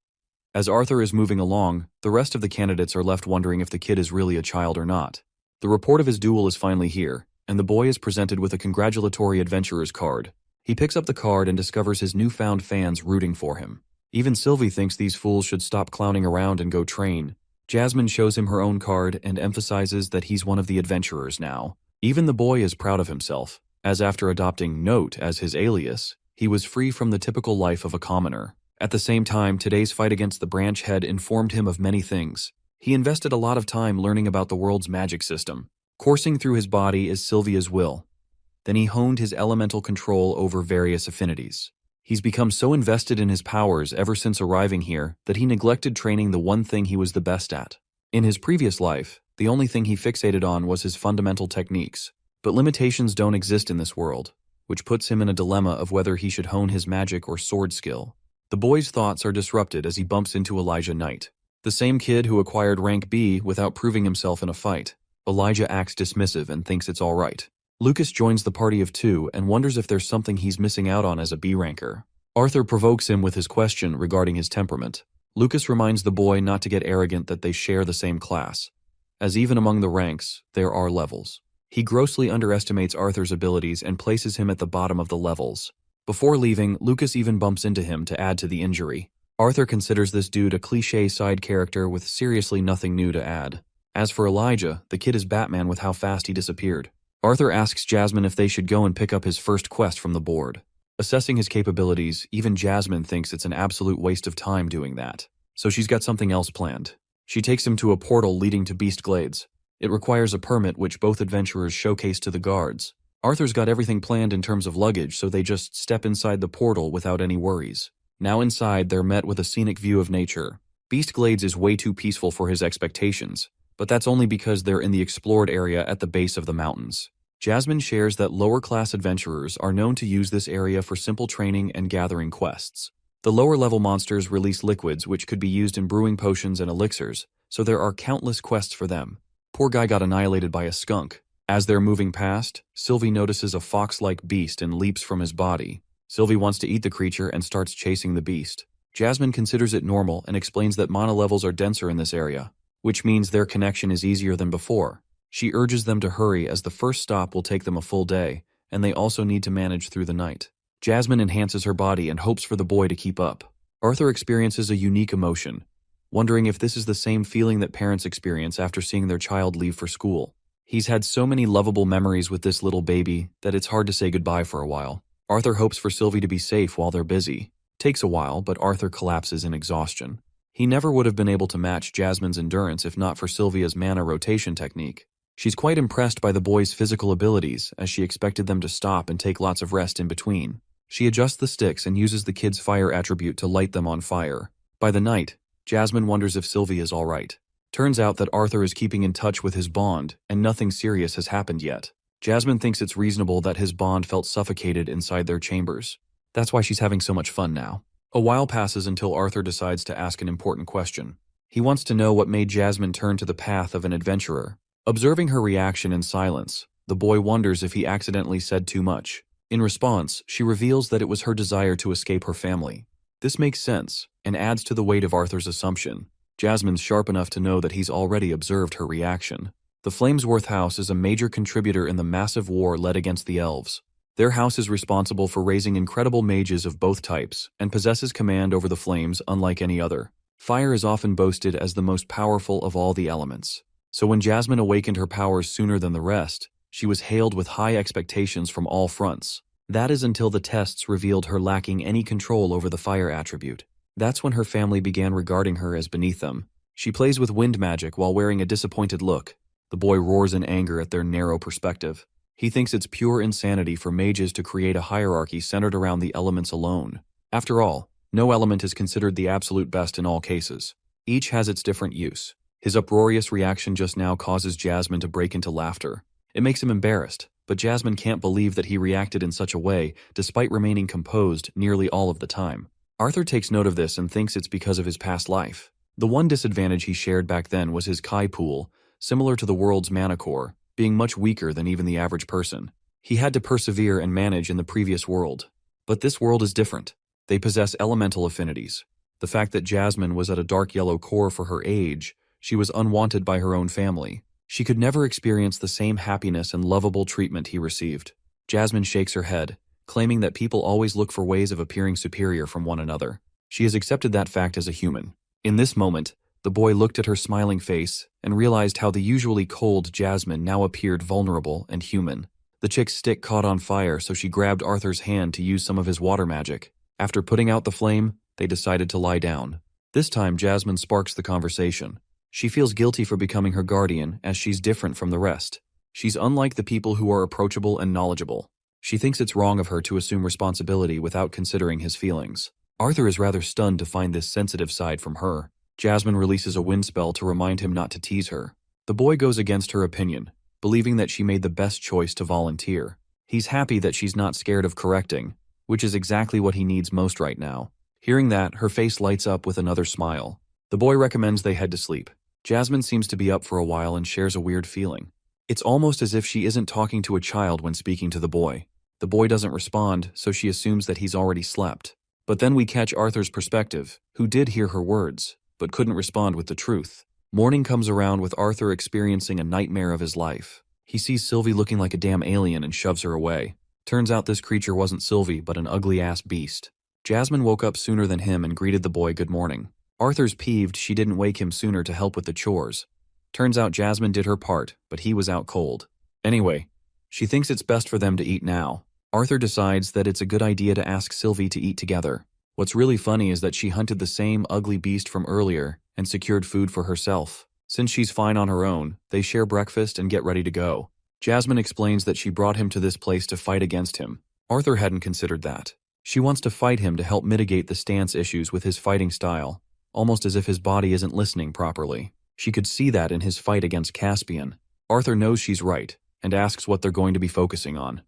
As Arthur is moving along, the rest of the candidates are left wondering if the kid is really a child or not. The report of his duel is finally here, and the boy is presented with a congratulatory adventurer's card. He picks up the card and discovers his newfound fans rooting for him. Even Sylvie thinks these fools should stop clowning around and go train. Jasmine shows him her own card and emphasizes that he's one of the adventurers now. Even the boy is proud of himself, as after adopting Note as his alias, he was free from the typical life of a commoner. At the same time, today's fight against the branch head informed him of many things. He invested a lot of time learning about the world's magic system. Coursing through his body is Sylvia's will. Then he honed his elemental control over various affinities. He's become so invested in his powers ever since arriving here that he neglected training the one thing he was the best at. In his previous life, the only thing he fixated on was his fundamental techniques. But limitations don't exist in this world, which puts him in a dilemma of whether he should hone his magic or sword skill. The boy's thoughts are disrupted as he bumps into Elijah Knight, the same kid who acquired rank B without proving himself in a fight. Elijah acts dismissive and thinks it's all right. Lucas joins the party of 2 and wonders if there's something he's missing out on as a B ranker. Arthur provokes him with his question regarding his temperament. Lucas reminds the boy not to get arrogant that they share the same class, as even among the ranks, there are levels. He grossly underestimates Arthur's abilities and places him at the bottom of the levels. Before leaving, Lucas even bumps into him to add to the injury. Arthur considers this dude a cliché side character with seriously nothing new to add. As for Elijah, the kid is Batman with how fast he disappeared. Arthur asks Jasmine if they should go and pick up his first quest from the board. Assessing his capabilities, even Jasmine thinks it's an absolute waste of time doing that. So she's got something else planned. She takes him to a portal leading to Beast Glades. It requires a permit which both adventurers showcase to the guards. Arthur's got everything planned in terms of luggage, so they just step inside the portal without any worries. Now inside, they're met with a scenic view of nature. Beast Glades is way too peaceful for his expectations, but that's only because they're in the explored area at the base of the mountains. Jasmine shares that lower-class adventurers are known to use this area for simple training and gathering quests. The lower-level monsters release liquids which could be used in brewing potions and elixirs, so there are countless quests for them. Poor guy got annihilated by a skunk. As they're moving past, Sylvie notices a fox-like beast and leaps from his body. Sylvie wants to eat the creature and starts chasing the beast. Jasmine considers it normal and explains that mana levels are denser in this area, which means their connection is easier than before. She urges them to hurry as the first stop will take them a full day, and they also need to manage through the night. Jasmine enhances her body and hopes for the boy to keep up. Arthur experiences a unique emotion, wondering if this is the same feeling that parents experience after seeing their child leave for school. He's had so many lovable memories with this little baby that it's hard to say goodbye for a while. Arthur hopes for Sylvie to be safe while they're busy. Takes a while, but Arthur collapses in exhaustion. He never would have been able to match Jasmine's endurance if not for Sylvia's mana rotation technique. She's quite impressed by the boys' physical abilities, as she expected them to stop and take lots of rest in between. She adjusts the sticks and uses the kid's fire attribute to light them on fire. By the night, Jasmine wonders if Sylvie is alright. Turns out that Arthur is keeping in touch with his bond, and nothing serious has happened yet. Jasmine thinks it's reasonable that his bond felt suffocated inside their chambers. That's why she's having so much fun now. A while passes until Arthur decides to ask an important question. He wants to know what made Jasmine turn to the path of an adventurer. Observing her reaction in silence, the boy wonders if he accidentally said too much. In response, she reveals that it was her desire to escape her family. This makes sense, and adds to the weight of Arthur's assumption. Jasmine's sharp enough to know that he's already observed her reaction. The Flamesworth house is a major contributor in the massive war led against the elves. Their house is responsible for raising incredible mages of both types, and possesses command over the flames unlike any other. Fire is often boasted as the most powerful of all the elements. So when Jasmine awakened her powers sooner than the rest, she was hailed with high expectations from all fronts. That is until the tests revealed her lacking any control over the fire attribute. That's when her family began regarding her as beneath them. She plays with wind magic while wearing a disappointed look. The boy roars in anger at their narrow perspective. He thinks it's pure insanity for mages to create a hierarchy centered around the elements alone. After all, no element is considered the absolute best in all cases. Each has its different use. His uproarious reaction just now causes Jasmine to break into laughter. It makes him embarrassed, but Jasmine can't believe that he reacted in such a way, despite remaining composed nearly all of the time. Arthur takes note of this and thinks it's because of his past life. The one disadvantage he shared back then was his Kai pool, similar to the world's mana core, being much weaker than even the average person. He had to persevere and manage in the previous world. But this world is different. They possess elemental affinities. The fact that Jasmine was at a dark yellow core for her age, she was unwanted by her own family. She could never experience the same happiness and lovable treatment he received. Jasmine shakes her head, claiming that people always look for ways of appearing superior from one another. She has accepted that fact as a human. In this moment, the boy looked at her smiling face and realized how the usually cold Jasmine now appeared vulnerable and human. The chick's stick caught on fire, so she grabbed Arthur's hand to use some of his water magic. After putting out the flame, they decided to lie down. This time, Jasmine sparks the conversation. She feels guilty for becoming her guardian, as she's different from the rest. She's unlike the people who are approachable and knowledgeable. She thinks it's wrong of her to assume responsibility without considering his feelings. Arthur is rather stunned to find this sensitive side from her. Jasmine releases a wind spell to remind him not to tease her. The boy goes against her opinion, believing that she made the best choice to volunteer. He's happy that she's not scared of correcting, which is exactly what he needs most right now. Hearing that, her face lights up with another smile. The boy recommends they head to sleep. Jasmine seems to be up for a while and shares a weird feeling. It's almost as if she isn't talking to a child when speaking to the boy. The boy doesn't respond, so she assumes that he's already slept. But then we catch Arthur's perspective, who did hear her words, but couldn't respond with the truth. Morning comes around with Arthur experiencing a nightmare of his life. He sees Sylvie looking like a damn alien and shoves her away. Turns out this creature wasn't Sylvie, but an ugly-ass beast. Jasmine woke up sooner than him and greeted the boy good morning. Arthur's peeved she didn't wake him sooner to help with the chores. Turns out Jasmine did her part, but he was out cold. Anyway, she thinks it's best for them to eat now. Arthur decides that it's a good idea to ask Sylvie to eat together. What's really funny is that she hunted the same ugly beast from earlier and secured food for herself. Since she's fine on her own, they share breakfast and get ready to go. Jasmine explains that she brought him to this place to fight against him. Arthur hadn't considered that. She wants to fight him to help mitigate the stance issues with his fighting style, almost as if his body isn't listening properly. She could see that in his fight against Caspian. Arthur knows she's right, and asks what they're going to be focusing on.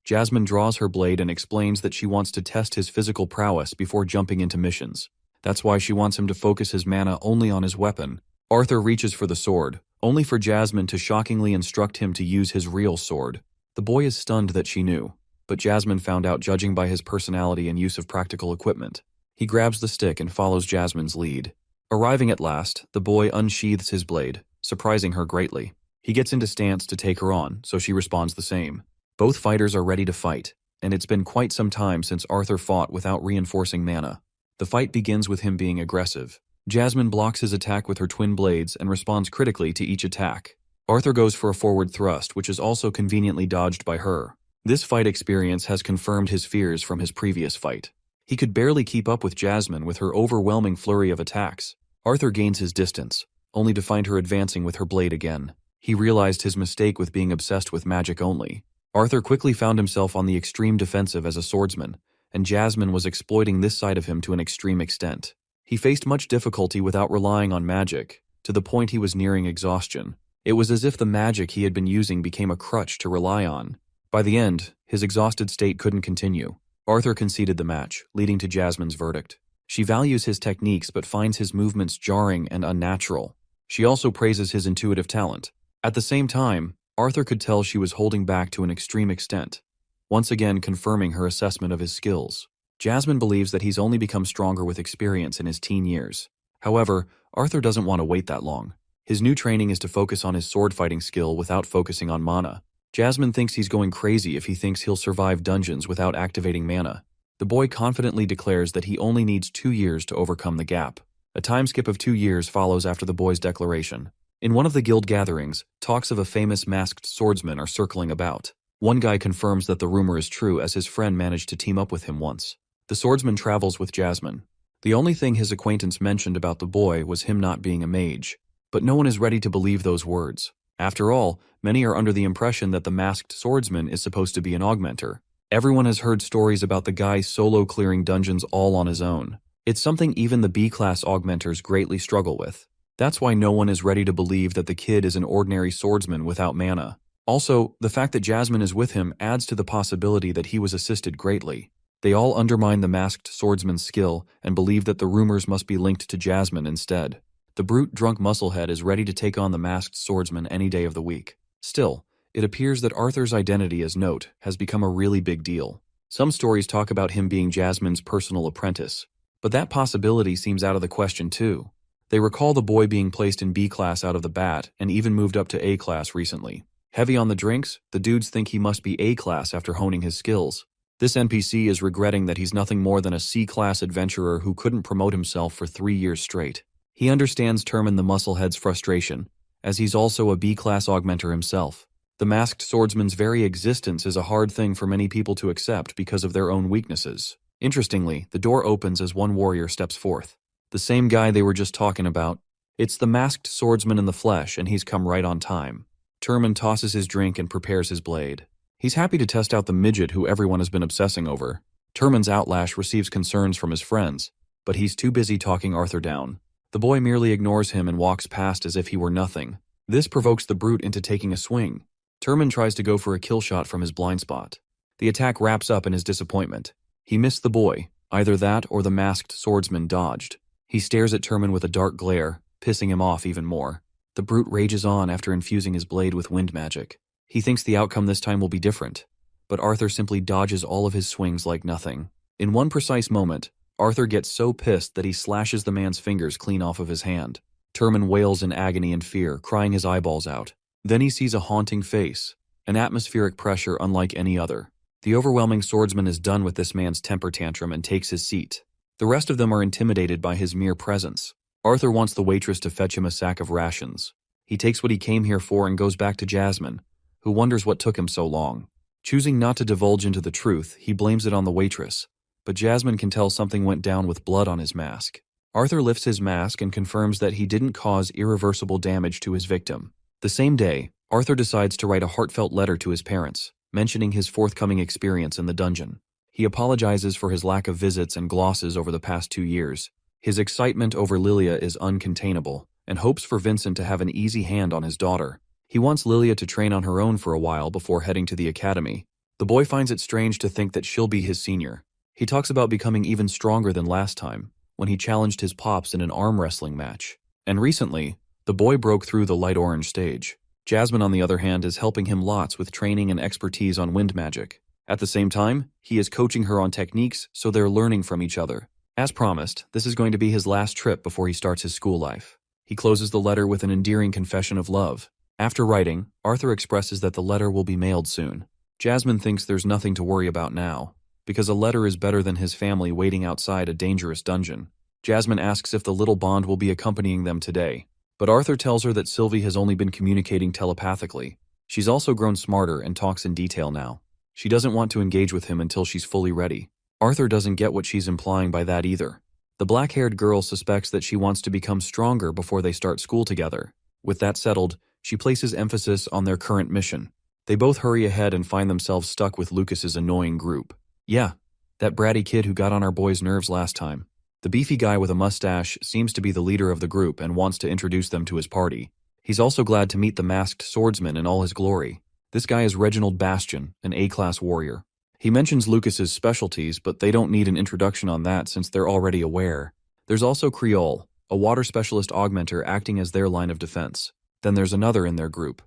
Jasmine draws her blade and explains that she wants to test his physical prowess before jumping into missions. That's why she wants him to focus his mana only on his weapon. Arthur reaches for the sword, only for Jasmine to shockingly instruct him to use his real sword. The boy is stunned that she knew, but Jasmine found out judging by his personality and use of practical equipment. He grabs the stick and follows Jasmine's lead. Arriving at last, the boy unsheathes his blade, surprising her greatly. He gets into stance to take her on, so she responds the same. Both fighters are ready to fight, and it's been quite some time since Arthur fought without reinforcing mana. The fight begins with him being aggressive. Jasmine blocks his attack with her twin blades and responds critically to each attack. Arthur goes for a forward thrust, which is also conveniently dodged by her. This fight experience has confirmed his fears from his previous fight. He could barely keep up with Jasmine with her overwhelming flurry of attacks. Arthur gains his distance, only to find her advancing with her blade again. He realized his mistake with being obsessed with magic only. Arthur quickly found himself on the extreme defensive as a swordsman, and Jasmine was exploiting this side of him to an extreme extent. He faced much difficulty without relying on magic, to the point he was nearing exhaustion. It was as if the magic he had been using became a crutch to rely on. By the end, his exhausted state couldn't continue. Arthur conceded the match, leading to Jasmine's verdict. She values his techniques but finds his movements jarring and unnatural. She also praises his intuitive talent. At the same time, Arthur could tell she was holding back to an extreme extent, once again confirming her assessment of his skills. Jasmine believes that he's only become stronger with experience in his teen years. However, Arthur doesn't want to wait that long. His new training is to focus on his sword-fighting skill without focusing on mana. Jasmine thinks he's going crazy if he thinks he'll survive dungeons without activating mana. The boy confidently declares that he only needs 2 years to overcome the gap. A time skip of 2 years follows after the boy's declaration. In one of the guild gatherings, talks of a famous masked swordsman are circling about. One guy confirms that the rumor is true as his friend managed to team up with him once. The swordsman travels with Jasmine. The only thing his acquaintance mentioned about the boy was him not being a mage. But no one is ready to believe those words. After all, many are under the impression that the masked swordsman is supposed to be an augmenter. Everyone has heard stories about the guy solo clearing dungeons all on his own. It's something even the B-class augmenters greatly struggle with. That's why no one is ready to believe that the kid is an ordinary swordsman without mana. Also, the fact that Jasmine is with him adds to the possibility that he was assisted greatly. They all undermine the masked swordsman's skill and believe that the rumors must be linked to Jasmine instead. The brute drunk musclehead is ready to take on the masked swordsman any day of the week. Still, it appears that Arthur's identity as Note has become a really big deal. Some stories talk about him being Jasmine's personal apprentice, but that possibility seems out of the question too. They recall the boy being placed in B-class out of the bat and even moved up to A-class recently. Heavy on the drinks, the dudes think he must be A-class after honing his skills. This NPC is regretting that he's nothing more than a C-class adventurer who couldn't promote himself for 3 years straight. He understands Termin the musclehead's frustration, as he's also a B-class augmenter himself. The masked swordsman's very existence is a hard thing for many people to accept because of their own weaknesses. Interestingly, the door opens as one warrior steps forth. The same guy they were just talking about. It's the masked swordsman in the flesh, and he's come right on time. Termin tosses his drink and prepares his blade. He's happy to test out the midget who everyone has been obsessing over. Termin's outlash receives concerns from his friends, but he's too busy talking Arthur down. The boy merely ignores him and walks past as if he were nothing. This provokes the brute into taking a swing. Termin tries to go for a kill shot from his blind spot. The attack wraps up in his disappointment. He missed the boy. Either that or the masked swordsman dodged. He stares at Termin with a dark glare, pissing him off even more. The brute rages on after infusing his blade with wind magic. He thinks the outcome this time will be different, but Arthur simply dodges all of his swings like nothing. In one precise moment, Arthur gets so pissed that he slashes the man's fingers clean off of his hand. Termin wails in agony and fear, crying his eyeballs out. Then he sees a haunting face, an atmospheric pressure unlike any other. The overwhelming swordsman is done with this man's temper tantrum and takes his seat. The rest of them are intimidated by his mere presence. Arthur wants the waitress to fetch him a sack of rations. He takes what he came here for and goes back to Jasmine, who wonders what took him so long. Choosing not to divulge into the truth, he blames it on the waitress, but Jasmine can tell something went down with blood on his mask. Arthur lifts his mask and confirms that he didn't cause irreversible damage to his victim. The same day, Arthur decides to write a heartfelt letter to his parents, mentioning his forthcoming experience in the dungeon. He apologizes for his lack of visits and glosses over the past 2 years. His excitement over Lilia is uncontainable, and hopes for Vincent to have an easy hand on his daughter. He wants Lilia to train on her own for a while before heading to the academy. The boy finds it strange to think that she'll be his senior. He talks about becoming even stronger than last time, when he challenged his pops in an arm wrestling match. And recently, the boy broke through the light orange stage. Jasmine, on the other hand, is helping him lots with training and expertise on wind magic. At the same time, he is coaching her on techniques, so they're learning from each other. As promised, this is going to be his last trip before he starts his school life. He closes the letter with an endearing confession of love. After writing, Arthur expresses that the letter will be mailed soon. Jasmine thinks there's nothing to worry about now, because a letter is better than his family waiting outside a dangerous dungeon. Jasmine asks if the little bond will be accompanying them today, but Arthur tells her that Sylvie has only been communicating telepathically. She's also grown smarter and talks in detail now. She doesn't want to engage with him until she's fully ready. Arthur doesn't get what she's implying by that either. The black-haired girl suspects that she wants to become stronger before they start school together. With that settled, she places emphasis on their current mission. They both hurry ahead and find themselves stuck with Lucas's annoying group. Yeah, that bratty kid who got on our boy's nerves last time. The beefy guy with a mustache seems to be the leader of the group and wants to introduce them to his party. He's also glad to meet the masked swordsman in all his glory. This guy is Reginald Bastion, an A-class warrior. He mentions Lucas's specialties, but they don't need an introduction on that since they're already aware. There's also Creole, a water specialist augmenter acting as their line of defense. Then there's another in their group,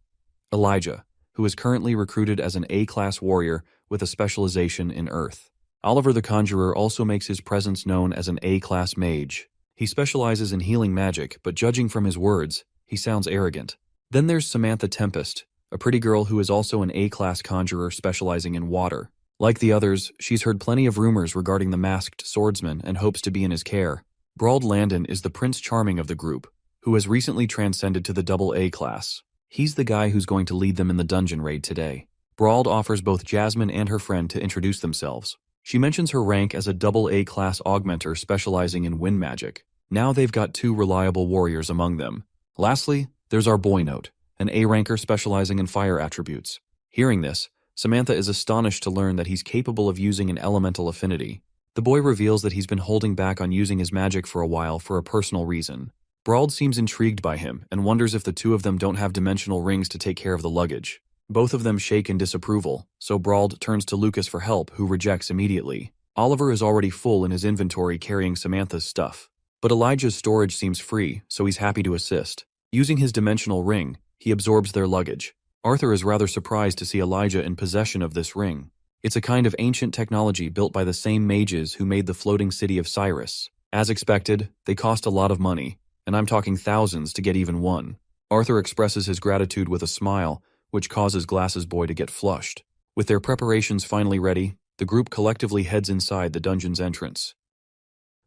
Elijah, who is currently recruited as an A-class warrior with a specialization in Earth. Oliver the Conjurer also makes his presence known as an A-class mage. He specializes in healing magic, but judging from his words, he sounds arrogant. Then there's Samantha Tempest, a pretty girl who is also an A-class conjurer specializing in water. Like the others, she's heard plenty of rumors regarding the masked swordsman and hopes to be in his care. Brauld Landon is the Prince Charming of the group, who has recently transcended to the double A class. He's the guy who's going to lead them in the dungeon raid today. Brauld offers both Jasmine and her friend to introduce themselves. She mentions her rank as a double A class augmenter specializing in wind magic. Now they've got 2 reliable warriors among them. Lastly, there's our boy note, an A-ranker specializing in fire attributes. Hearing this, Samantha is astonished to learn that he's capable of using an elemental affinity. The boy reveals that he's been holding back on using his magic for a while for a personal reason. Brauld seems intrigued by him and wonders if the 2 of them don't have dimensional rings to take care of the luggage. Both of them shake in disapproval, so Brauld turns to Lucas for help, who rejects immediately. Oliver is already full in his inventory carrying Samantha's stuff. But Elijah's storage seems free, so he's happy to assist. Using his dimensional ring, he absorbs their luggage. Arthur is rather surprised to see Elijah in possession of this ring. It's a kind of ancient technology built by the same mages who made the floating city of Xyrus. As expected, they cost a lot of money, and I'm talking thousands to get even one. Arthur expresses his gratitude with a smile, which causes Glasses Boy to get flushed. With their preparations finally ready, the group collectively heads inside the dungeon's entrance.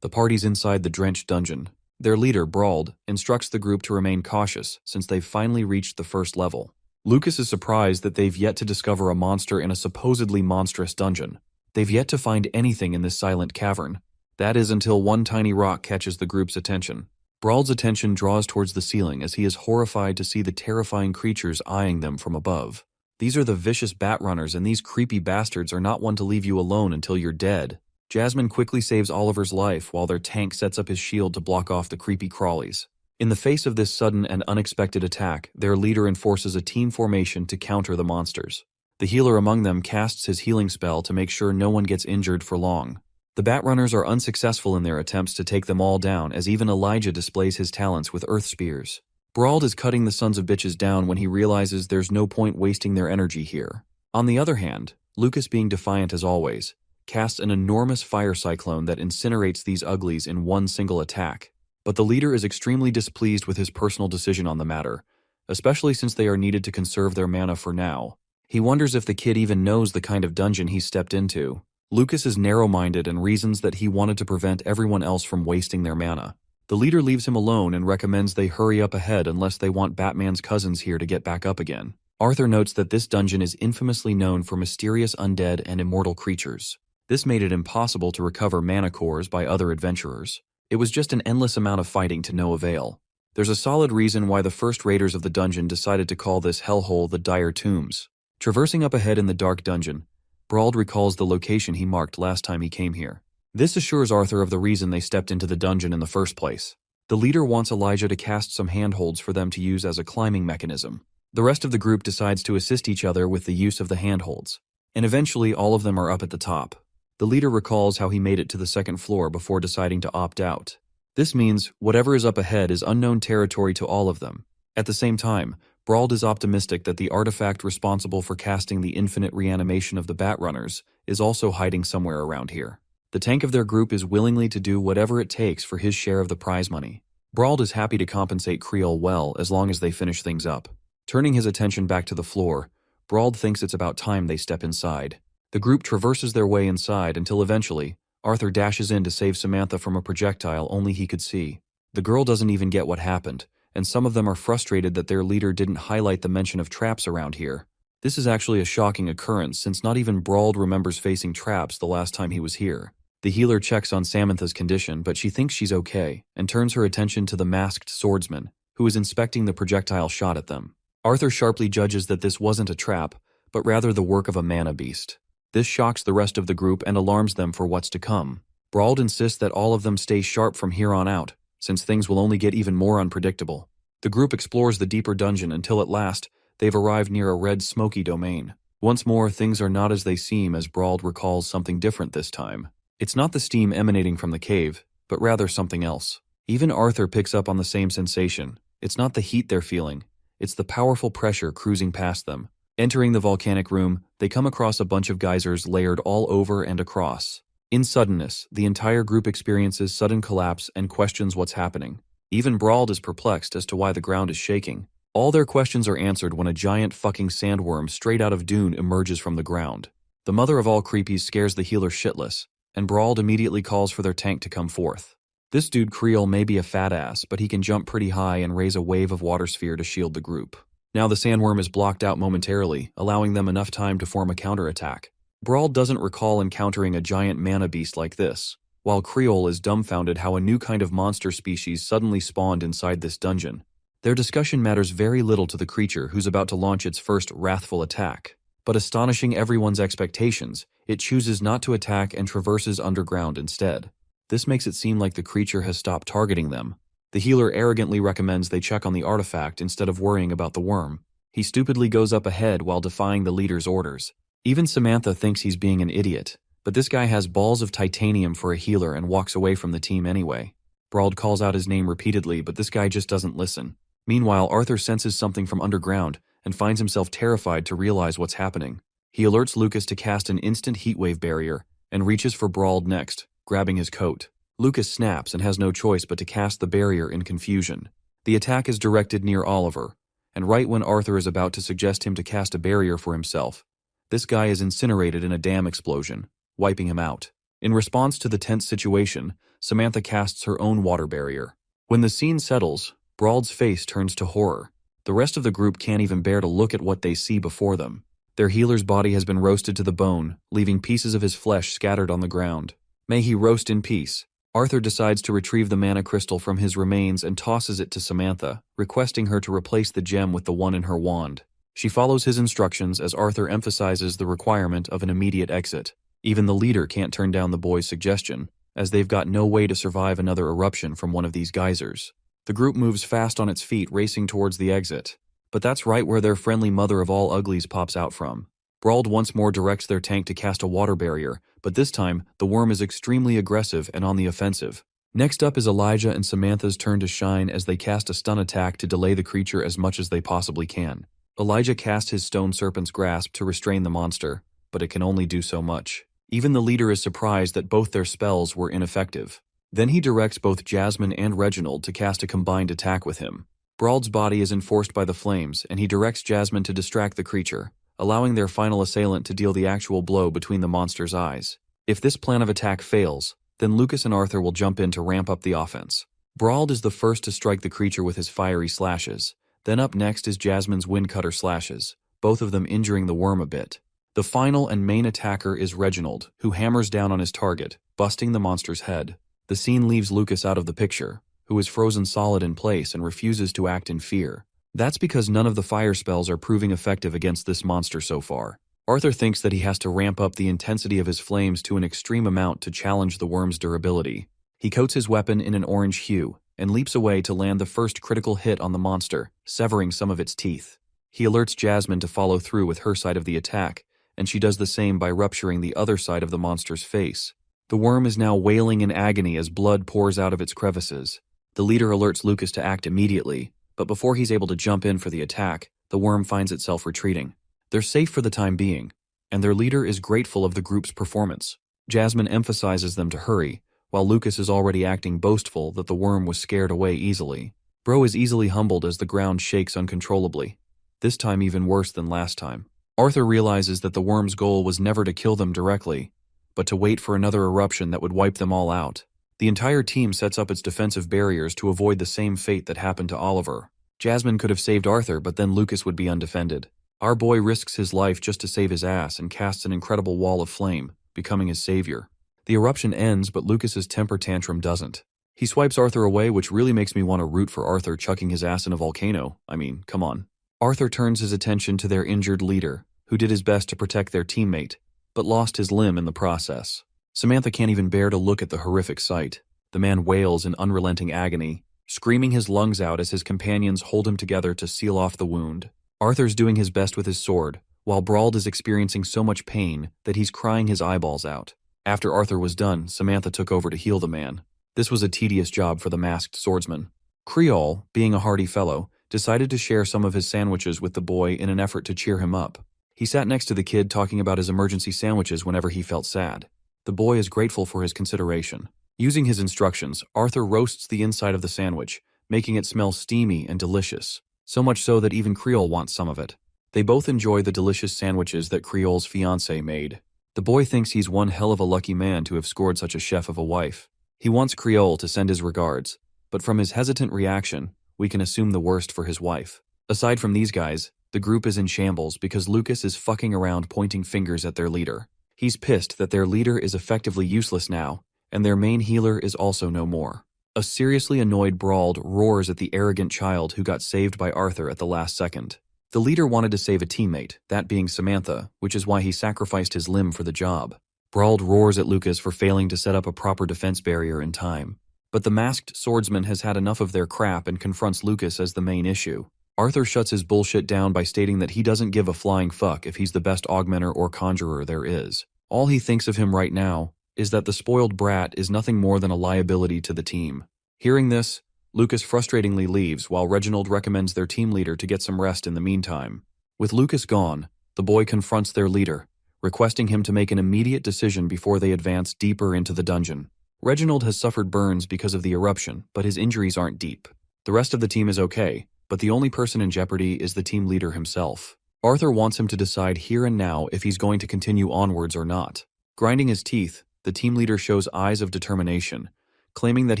The party's inside the drenched dungeon. Their leader, Brauld, instructs the group to remain cautious since they've finally reached the first level. Lucas is surprised that they've yet to discover a monster in a supposedly monstrous dungeon. They've yet to find anything in this silent cavern. That is until one tiny rock catches the group's attention. Brauld's attention draws towards the ceiling as he is horrified to see the terrifying creatures eyeing them from above. These are the vicious bat runners, and these creepy bastards are not one to leave you alone until you're dead. Jasmine quickly saves Oliver's life while their tank sets up his shield to block off the creepy crawlies. In the face of this sudden and unexpected attack, their leader enforces a team formation to counter the monsters. The healer among them casts his healing spell to make sure no one gets injured for long. The Batrunners are unsuccessful in their attempts to take them all down, as even Elijah displays his talents with earth spears. Brauld is cutting the sons of bitches down when he realizes there's no point wasting their energy here. On the other hand, Lucas, being defiant as always, casts an enormous fire cyclone that incinerates these uglies in one single attack. But the leader is extremely displeased with his personal decision on the matter, especially since they are needed to conserve their mana for now. He wonders if the kid even knows the kind of dungeon he stepped into. Lucas is narrow-minded and reasons that he wanted to prevent everyone else from wasting their mana. The leader leaves him alone and recommends they hurry up ahead unless they want Batman's cousins here to get back up again. Arthur notes that this dungeon is infamously known for mysterious undead and immortal creatures. This made it impossible to recover mana cores by other adventurers. It was just an endless amount of fighting to no avail. There's a solid reason why the first raiders of the dungeon decided to call this hellhole the Dire Tombs. Traversing up ahead in the dark dungeon, Brauld recalls the location he marked last time he came here. This assures Arthur of the reason they stepped into the dungeon in the first place. The leader wants Elijah to cast some handholds for them to use as a climbing mechanism. The rest of the group decides to assist each other with the use of the handholds, and eventually all of them are up at the top. The leader recalls how he made it to the second floor before deciding to opt out. This means whatever is up ahead is unknown territory to all of them. At the same time, Brauld is optimistic that the artifact responsible for casting the infinite reanimation of the Batrunners is also hiding somewhere around here. The tank of their group is willingly to do whatever it takes for his share of the prize money. Brauld is happy to compensate Creole well as long as they finish things up. Turning his attention back to the floor, Brauld thinks it's about time they step inside. The group traverses their way inside until eventually, Arthur dashes in to save Samantha from a projectile only he could see. The girl doesn't even get what happened, and some of them are frustrated that their leader didn't highlight the mention of traps around here. This is actually a shocking occurrence since not even Brauld remembers facing traps the last time he was here. The healer checks on Samantha's condition, but she thinks she's okay, and turns her attention to the masked swordsman, who is inspecting the projectile shot at them. Arthur sharply judges that this wasn't a trap, but rather the work of a mana beast. This shocks the rest of the group and alarms them for what's to come. Brauld insists that all of them stay sharp from here on out, since things will only get even more unpredictable. The group explores the deeper dungeon until at last, they've arrived near a red smoky domain. Once more, things are not as they seem as Brauld recalls something different this time. It's not the steam emanating from the cave, but rather something else. Even Arthur picks up on the same sensation. It's not the heat they're feeling, it's the powerful pressure cruising past them. Entering the volcanic room, they come across a bunch of geysers layered all over and across. In suddenness, the entire group experiences sudden collapse and questions what's happening. Even Brauld is perplexed as to why the ground is shaking. All their questions are answered when a giant fucking sandworm straight out of Dune emerges from the ground. The mother of all creepies scares the healer shitless, and Brauld immediately calls for their tank to come forth. This dude Creel may be a fat ass, but he can jump pretty high and raise a wave of water sphere to shield the group. Now the sandworm is blocked out momentarily, allowing them enough time to form a counterattack. Brauld doesn't recall encountering a giant mana beast like this, while Creole is dumbfounded how a new kind of monster species suddenly spawned inside this dungeon. Their discussion matters very little to the creature who's about to launch its first wrathful attack. But astonishing everyone's expectations, it chooses not to attack and traverses underground instead. This makes it seem like the creature has stopped targeting them. The healer arrogantly recommends they check on the artifact instead of worrying about the worm. He stupidly goes up ahead while defying the leader's orders. Even Samantha thinks he's being an idiot, but this guy has balls of titanium for a healer and walks away from the team anyway. Brauld calls out his name repeatedly, but this guy just doesn't listen. Meanwhile, Arthur senses something from underground and finds himself terrified to realize what's happening. He alerts Lucas to cast an instant heatwave barrier and reaches for Brauld next, grabbing his coat. Lucas snaps and has no choice but to cast the barrier in confusion. The attack is directed near Oliver, and right when Arthur is about to suggest him to cast a barrier for himself, this guy is incinerated in a dam explosion, wiping him out. In response to the tense situation, Samantha casts her own water barrier. When the scene settles, Brauld's face turns to horror. The rest of the group can't even bear to look at what they see before them. Their healer's body has been roasted to the bone, leaving pieces of his flesh scattered on the ground. May he roast in peace. Arthur decides to retrieve the mana crystal from his remains and tosses it to Samantha, requesting her to replace the gem with the one in her wand. She follows his instructions as Arthur emphasizes the requirement of an immediate exit. Even the leader can't turn down the boys' suggestion, as they've got no way to survive another eruption from one of these geysers. The group moves fast on its feet, racing towards the exit. But that's right where their friendly mother of all uglies pops out from. Brauld once more directs their tank to cast a water barrier, but this time, the worm is extremely aggressive and on the offensive. Next up is Elijah and Samantha's turn to shine as they cast a stun attack to delay the creature as much as they possibly can. Elijah casts his stone serpent's grasp to restrain the monster, but it can only do so much. Even the leader is surprised that both their spells were ineffective. Then he directs both Jasmine and Reginald to cast a combined attack with him. Brauld's body is enforced by the flames, and he directs Jasmine to distract the creature, allowing their final assailant to deal the actual blow between the monster's eyes. If this plan of attack fails, then Lucas and Arthur will jump in to ramp up the offense. Brauld is the first to strike the creature with his fiery slashes. Then up next is Jasmine's windcutter slashes, both of them injuring the worm a bit. The final and main attacker is Reginald, who hammers down on his target, busting the monster's head. The scene leaves Lucas out of the picture, who is frozen solid in place and refuses to act in fear. That's because none of the fire spells are proving effective against this monster so far. Arthur thinks that he has to ramp up the intensity of his flames to an extreme amount to challenge the worm's durability. He coats his weapon in an orange hue and leaps away to land the first critical hit on the monster, severing some of its teeth. He alerts Jasmine to follow through with her side of the attack, and she does the same by rupturing the other side of the monster's face. The worm is now wailing in agony as blood pours out of its crevices. The leader alerts Lucas to act immediately, but before he's able to jump in for the attack, the worm finds itself retreating. They're safe for the time being, and their leader is grateful of the group's performance. Jasmine emphasizes them to hurry, while Lucas is already acting boastful that the worm was scared away easily. Bro is easily humbled as the ground shakes uncontrollably, this time even worse than last time. Arthur realizes that the worm's goal was never to kill them directly, but to wait for another eruption that would wipe them all out. The entire team sets up its defensive barriers to avoid the same fate that happened to Oliver. Jasmine could have saved Arthur, but then Lucas would be undefended. Our boy risks his life just to save his ass and casts an incredible wall of flame, becoming his savior. The eruption ends, but Lucas's temper tantrum doesn't. He swipes Arthur away, which really makes me want to root for Arthur chucking his ass in a volcano. I mean, come on. Arthur turns his attention to their injured leader, who did his best to protect their teammate, but lost his limb in the process. Samantha can't even bear to look at the horrific sight. The man wails in unrelenting agony, screaming his lungs out as his companions hold him together to seal off the wound. Arthur's doing his best with his sword, while Brauld is experiencing so much pain that he's crying his eyeballs out. After Arthur was done, Samantha took over to heal the man. This was a tedious job for the masked swordsman. Creole, being a hardy fellow, decided to share some of his sandwiches with the boy in an effort to cheer him up. He sat next to the kid talking about his emergency sandwiches whenever he felt sad. The boy is grateful for his consideration. Using his instructions, Arthur roasts the inside of the sandwich, making it smell steamy and delicious, so much so that even Creole wants some of it. They both enjoy the delicious sandwiches that Creole's fiancée made. The boy thinks he's one hell of a lucky man to have scored such a chef of a wife. He wants Creole to send his regards, but from his hesitant reaction, we can assume the worst for his wife. Aside from these guys, the group is in shambles because Lucas is fucking around pointing fingers at their leader. He's pissed that their leader is effectively useless now, and their main healer is also no more. A seriously annoyed Brauld roars at the arrogant child who got saved by Arthur at the last second. The leader wanted to save a teammate, that being Samantha, which is why he sacrificed his limb for the job. Brauld roars at Lucas for failing to set up a proper defense barrier in time. But the masked swordsman has had enough of their crap and confronts Lucas as the main issue. Arthur shuts his bullshit down by stating that he doesn't give a flying fuck if he's the best augmenter or conjurer there is. All he thinks of him right now is that the spoiled brat is nothing more than a liability to the team. Hearing this, Lucas frustratingly leaves while Reginald recommends their team leader to get some rest in the meantime. With Lucas gone, the boy confronts their leader, requesting him to make an immediate decision before they advance deeper into the dungeon. Reginald has suffered burns because of the eruption, but his injuries aren't deep. The rest of the team is okay, but the only person in jeopardy is the team leader himself. Arthur wants him to decide here and now if he's going to continue onwards or not. Grinding his teeth, the team leader shows eyes of determination, claiming that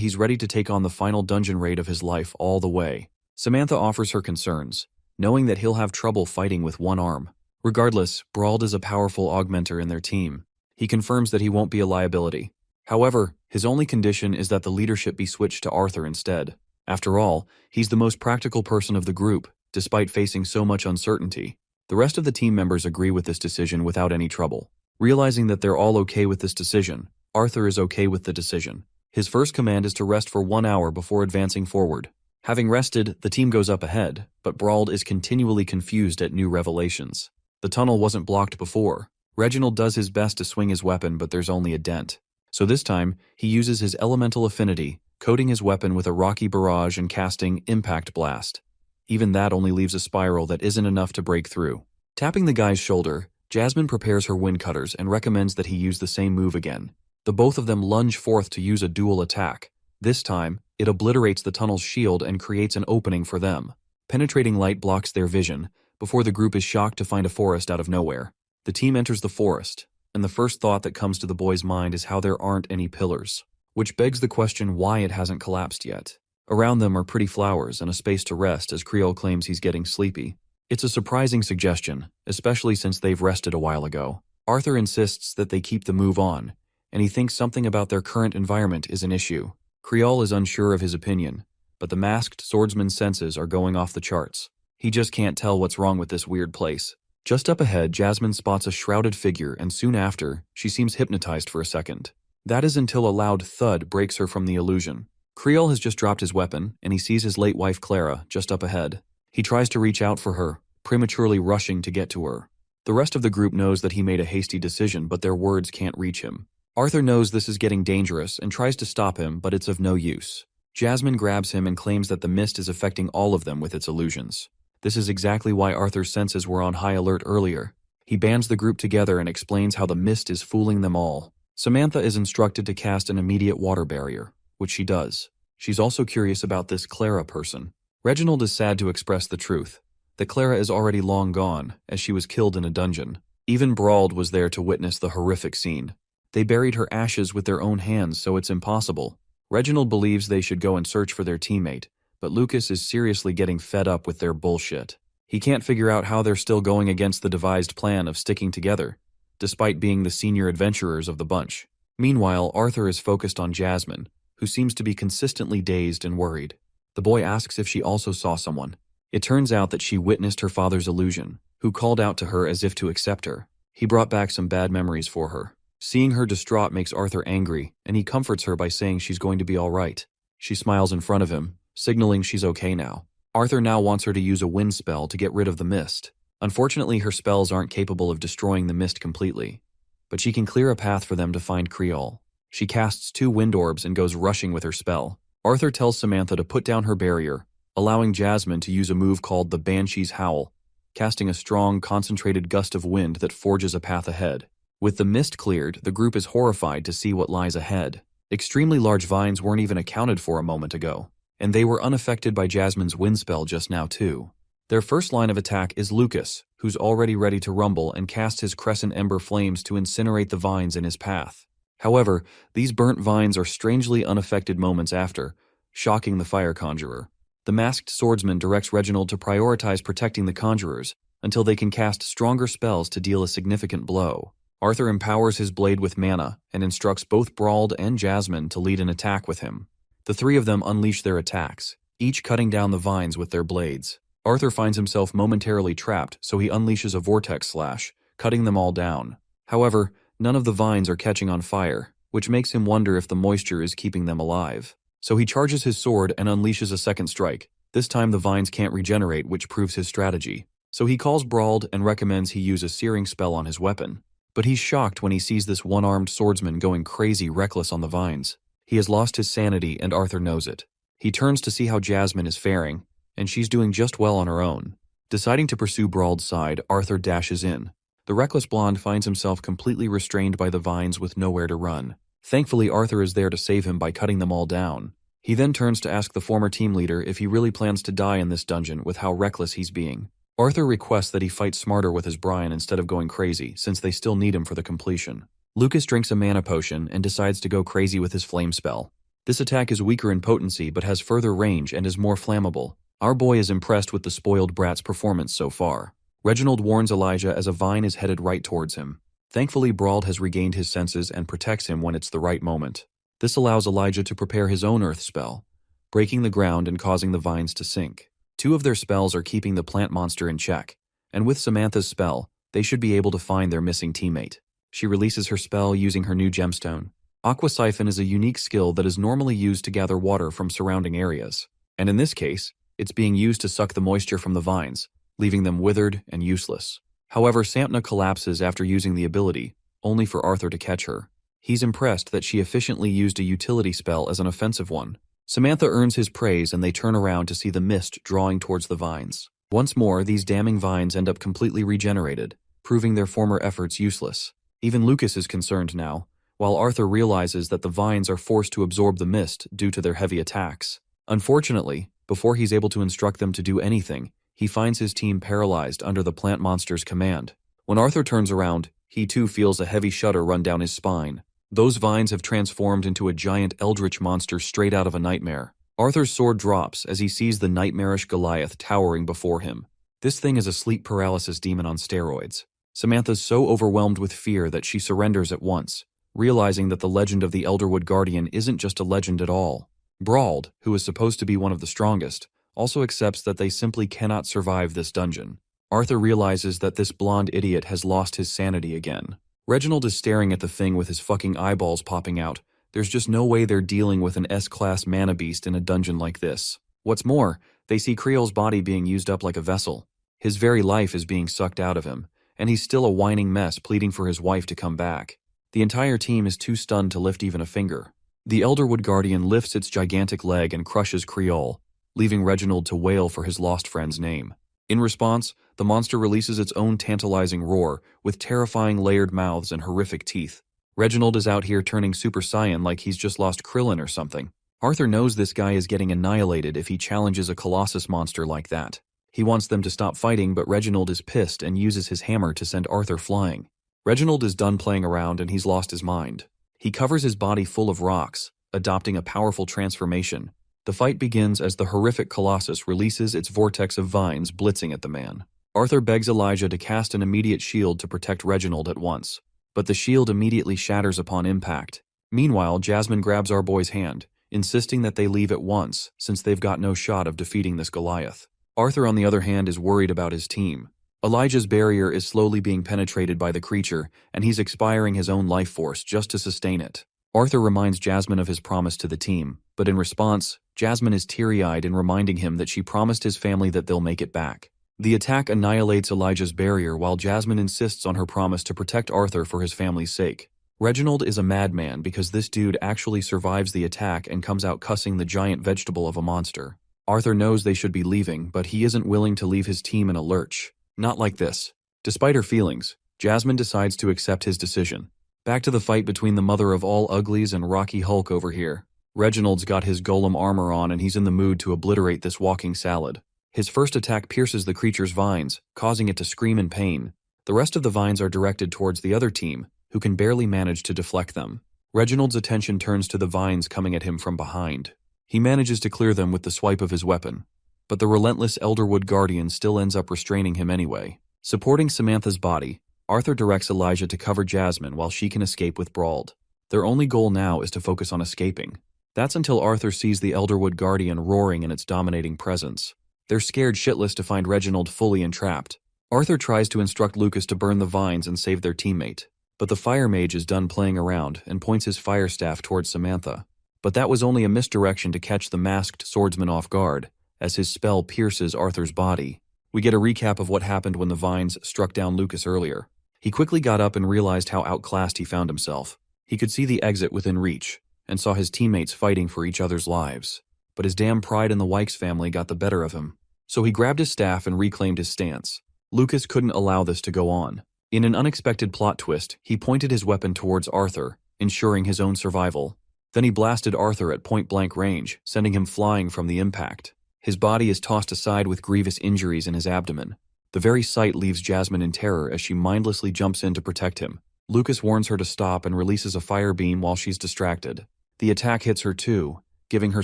he's ready to take on the final dungeon raid of his life all the way. Samantha offers her concerns, knowing that he'll have trouble fighting with one arm. Regardless, Brauld is a powerful augmenter in their team. He confirms that he won't be a liability. However, his only condition is that the leadership be switched to Arthur instead. After all, he's the most practical person of the group, despite facing so much uncertainty. The rest of the team members agree with this decision without any trouble. Realizing that they're all okay with this decision, Arthur is okay with the decision. His first command is to rest for 1 hour before advancing forward. Having rested, the team goes up ahead, but Brauld is continually confused at new revelations. The tunnel wasn't blocked before. Reginald does his best to swing his weapon, but there's only a dent. So this time, he uses his elemental affinity, coating his weapon with a rocky barrage and casting Impact Blast. Even that only leaves a spiral that isn't enough to break through. Tapping the guy's shoulder, Jasmine prepares her wind cutters and recommends that he use the same move again. The both of them lunge forth to use a dual attack. This time, it obliterates the tunnel's shield and creates an opening for them. Penetrating light blocks their vision, before the group is shocked to find a forest out of nowhere. The team enters the forest, and the first thought that comes to the boy's mind is how there aren't any pillars, which begs the question why it hasn't collapsed yet. Around them are pretty flowers and a space to rest as Creole claims he's getting sleepy. It's a surprising suggestion, especially since they've rested a while ago. Arthur insists that they keep the move on, and he thinks something about their current environment is an issue. Creole is unsure of his opinion, but the masked swordsman's senses are going off the charts. He just can't tell what's wrong with this weird place. Just up ahead, Jasmine spots a shrouded figure, and soon after, she seems hypnotized for a second. That is until a loud thud breaks her from the illusion. Creole has just dropped his weapon, and he sees his late wife Clara just up ahead. He tries to reach out for her, prematurely rushing to get to her. The rest of the group knows that he made a hasty decision, but their words can't reach him. Arthur knows this is getting dangerous and tries to stop him, but it's of no use. Jasmine grabs him and claims that the mist is affecting all of them with its illusions. This is exactly why Arthur's senses were on high alert earlier. He bands the group together and explains how the mist is fooling them all. Samantha is instructed to cast an immediate water barrier, which she does. She's also curious about this Clara person. Reginald is sad to express the truth, that Clara is already long gone, as she was killed in a dungeon. Even Brauld was there to witness the horrific scene. They buried her ashes with their own hands, so it's impossible. Reginald believes they should go and search for their teammate, but Lucas is seriously getting fed up with their bullshit. He can't figure out how they're still going against the devised plan of sticking together, despite being the senior adventurers of the bunch. Meanwhile, Arthur is focused on Jasmine, who seems to be consistently dazed and worried. The boy asks if she also saw someone. It turns out that she witnessed her father's illusion, who called out to her as if to accept her. He brought back some bad memories for her. Seeing her distraught makes Arthur angry, and he comforts her by saying she's going to be alright. She smiles in front of him, signaling she's okay now. Arthur now wants her to use a wind spell to get rid of the mist. Unfortunately, her spells aren't capable of destroying the mist completely, but she can clear a path for them to find Creole. She casts 2 wind orbs and goes rushing with her spell. Arthur tells Samantha to put down her barrier, allowing Jasmine to use a move called the Banshee's Howl, casting a strong, concentrated gust of wind that forges a path ahead. With the mist cleared, the group is horrified to see what lies ahead. Extremely large vines weren't even accounted for a moment ago, and they were unaffected by Jasmine's wind spell just now too. Their first line of attack is Lucas, who's already ready to rumble and cast his crescent ember flames to incinerate the vines in his path. However, these burnt vines are strangely unaffected moments after, shocking the fire conjurer. The masked swordsman directs Reginald to prioritize protecting the conjurers until they can cast stronger spells to deal a significant blow. Arthur empowers his blade with mana and instructs both Brauld and Jasmine to lead an attack with him. The 3 of them unleash their attacks, each cutting down the vines with their blades. Arthur finds himself momentarily trapped, so he unleashes a vortex slash, cutting them all down. However, none of the vines are catching on fire, which makes him wonder if the moisture is keeping them alive. So he charges his sword and unleashes a second strike. This time the vines can't regenerate, which proves his strategy. So he calls Brauld and recommends he use a searing spell on his weapon. But he's shocked when he sees this one-armed swordsman going crazy reckless on the vines. He has lost his sanity and Arthur knows it. He turns to see how Jasmine is faring, and she's doing just well on her own. Deciding to pursue Brauld's side, Arthur dashes in. The reckless blonde finds himself completely restrained by the vines with nowhere to run. Thankfully, Arthur is there to save him by cutting them all down. He then turns to ask the former team leader if he really plans to die in this dungeon with how reckless he's being. Arthur requests that he fight smarter with his Brian instead of going crazy, since they still need him for the completion. Lucas drinks a mana potion and decides to go crazy with his flame spell. This attack is weaker in potency but has further range and is more flammable. Our boy is impressed with the spoiled brat's performance so far. Reginald warns Elijah as a vine is headed right towards him. Thankfully, Brauld has regained his senses and protects him when it's the right moment. This allows Elijah to prepare his own earth spell, breaking the ground and causing the vines to sink. 2 of their spells are keeping the plant monster in check, and with Samantha's spell, they should be able to find their missing teammate. She releases her spell using her new gemstone. Aqua Siphon is a unique skill that is normally used to gather water from surrounding areas, and in this case, it's being used to suck the moisture from the vines, leaving them withered and useless. However, Samantha collapses after using the ability, only for Arthur to catch her. He's impressed that she efficiently used a utility spell as an offensive one. Samantha earns his praise and they turn around to see the mist drawing towards the vines. Once more, these damning vines end up completely regenerated, proving their former efforts useless. Even Lucas is concerned now, while Arthur realizes that the vines are forced to absorb the mist due to their heavy attacks. Unfortunately, before he's able to instruct them to do anything, he finds his team paralyzed under the plant monster's command. When Arthur turns around, he too feels a heavy shudder run down his spine. Those vines have transformed into a giant eldritch monster straight out of a nightmare. Arthur's sword drops as he sees the nightmarish Goliath towering before him. This thing is a sleep paralysis demon on steroids. Samantha's so overwhelmed with fear that she surrenders at once, realizing that the legend of the Elderwood Guardian isn't just a legend at all. Brauld, who is supposed to be one of the strongest, also accepts that they simply cannot survive this dungeon. Arthur realizes that this blonde idiot has lost his sanity again. Reginald is staring at the thing with his fucking eyeballs popping out. There's just no way they're dealing with an S-class mana beast in a dungeon like this. What's more, they see Creole's body being used up like a vessel. His very life is being sucked out of him, and he's still a whining mess pleading for his wife to come back. The entire team is too stunned to lift even a finger. The Elderwood Guardian lifts its gigantic leg and crushes Creole, leaving Reginald to wail for his lost friend's name. In response, the monster releases its own tantalizing roar, with terrifying layered mouths and horrific teeth. Reginald is out here turning Super Saiyan like he's just lost Krillin or something. Arthur knows this guy is getting annihilated if he challenges a Colossus monster like that. He wants them to stop fighting, but Reginald is pissed and uses his hammer to send Arthur flying. Reginald is done playing around and he's lost his mind. He covers his body full of rocks, adopting a powerful transformation. The fight begins as the horrific Colossus releases its vortex of vines blitzing at the man. Arthur begs Elijah to cast an immediate shield to protect Reginald at once, but the shield immediately shatters upon impact. Meanwhile, Jasmine grabs our boy's hand, insisting that they leave at once since they've got no shot of defeating this Goliath. Arthur, on the other hand, is worried about his team. Elijah's barrier is slowly being penetrated by the creature, and he's expiring his own life force just to sustain it. Arthur reminds Jasmine of his promise to the team, but in response, Jasmine is teary-eyed in reminding him that she promised his family that they'll make it back. The attack annihilates Elijah's barrier while Jasmine insists on her promise to protect Arthur for his family's sake. Reginald is a madman because this dude actually survives the attack and comes out cussing the giant vegetable of a monster. Arthur knows they should be leaving, but he isn't willing to leave his team in a lurch. Not like this. Despite her feelings, Jasmine decides to accept his decision. Back to the fight between the mother of all uglies and Rocky Hulk over here. Reginald's got his golem armor on and he's in the mood to obliterate this walking salad. His first attack pierces the creature's vines, causing it to scream in pain. The rest of the vines are directed towards the other team, who can barely manage to deflect them. Reginald's attention turns to the vines coming at him from behind. He manages to clear them with the swipe of his weapon, but the relentless Elderwood Guardian still ends up restraining him anyway. Supporting Samantha's body, Arthur directs Elijah to cover Jasmine while she can escape with Brauld. Their only goal now is to focus on escaping. That's until Arthur sees the Elderwood Guardian roaring in its dominating presence. They're scared shitless to find Reginald fully entrapped. Arthur tries to instruct Lucas to burn the vines and save their teammate, but the fire mage is done playing around and points his fire staff towards Samantha. But that was only a misdirection to catch the masked swordsman off guard, as his spell pierces Arthur's body. We get a recap of what happened when the vines struck down Lucas earlier. He quickly got up and realized how outclassed he found himself. He could see the exit within reach, and saw his teammates fighting for each other's lives. But his damn pride in the Wykes family got the better of him. So he grabbed his staff and reclaimed his stance. Lucas couldn't allow this to go on. In an unexpected plot twist, he pointed his weapon towards Arthur, ensuring his own survival. Then he blasted Arthur at point-blank range, sending him flying from the impact. His body is tossed aside with grievous injuries in his abdomen. The very sight leaves Jasmine in terror as she mindlessly jumps in to protect him. Lucas warns her to stop and releases a fire beam while she's distracted. The attack hits her too, giving her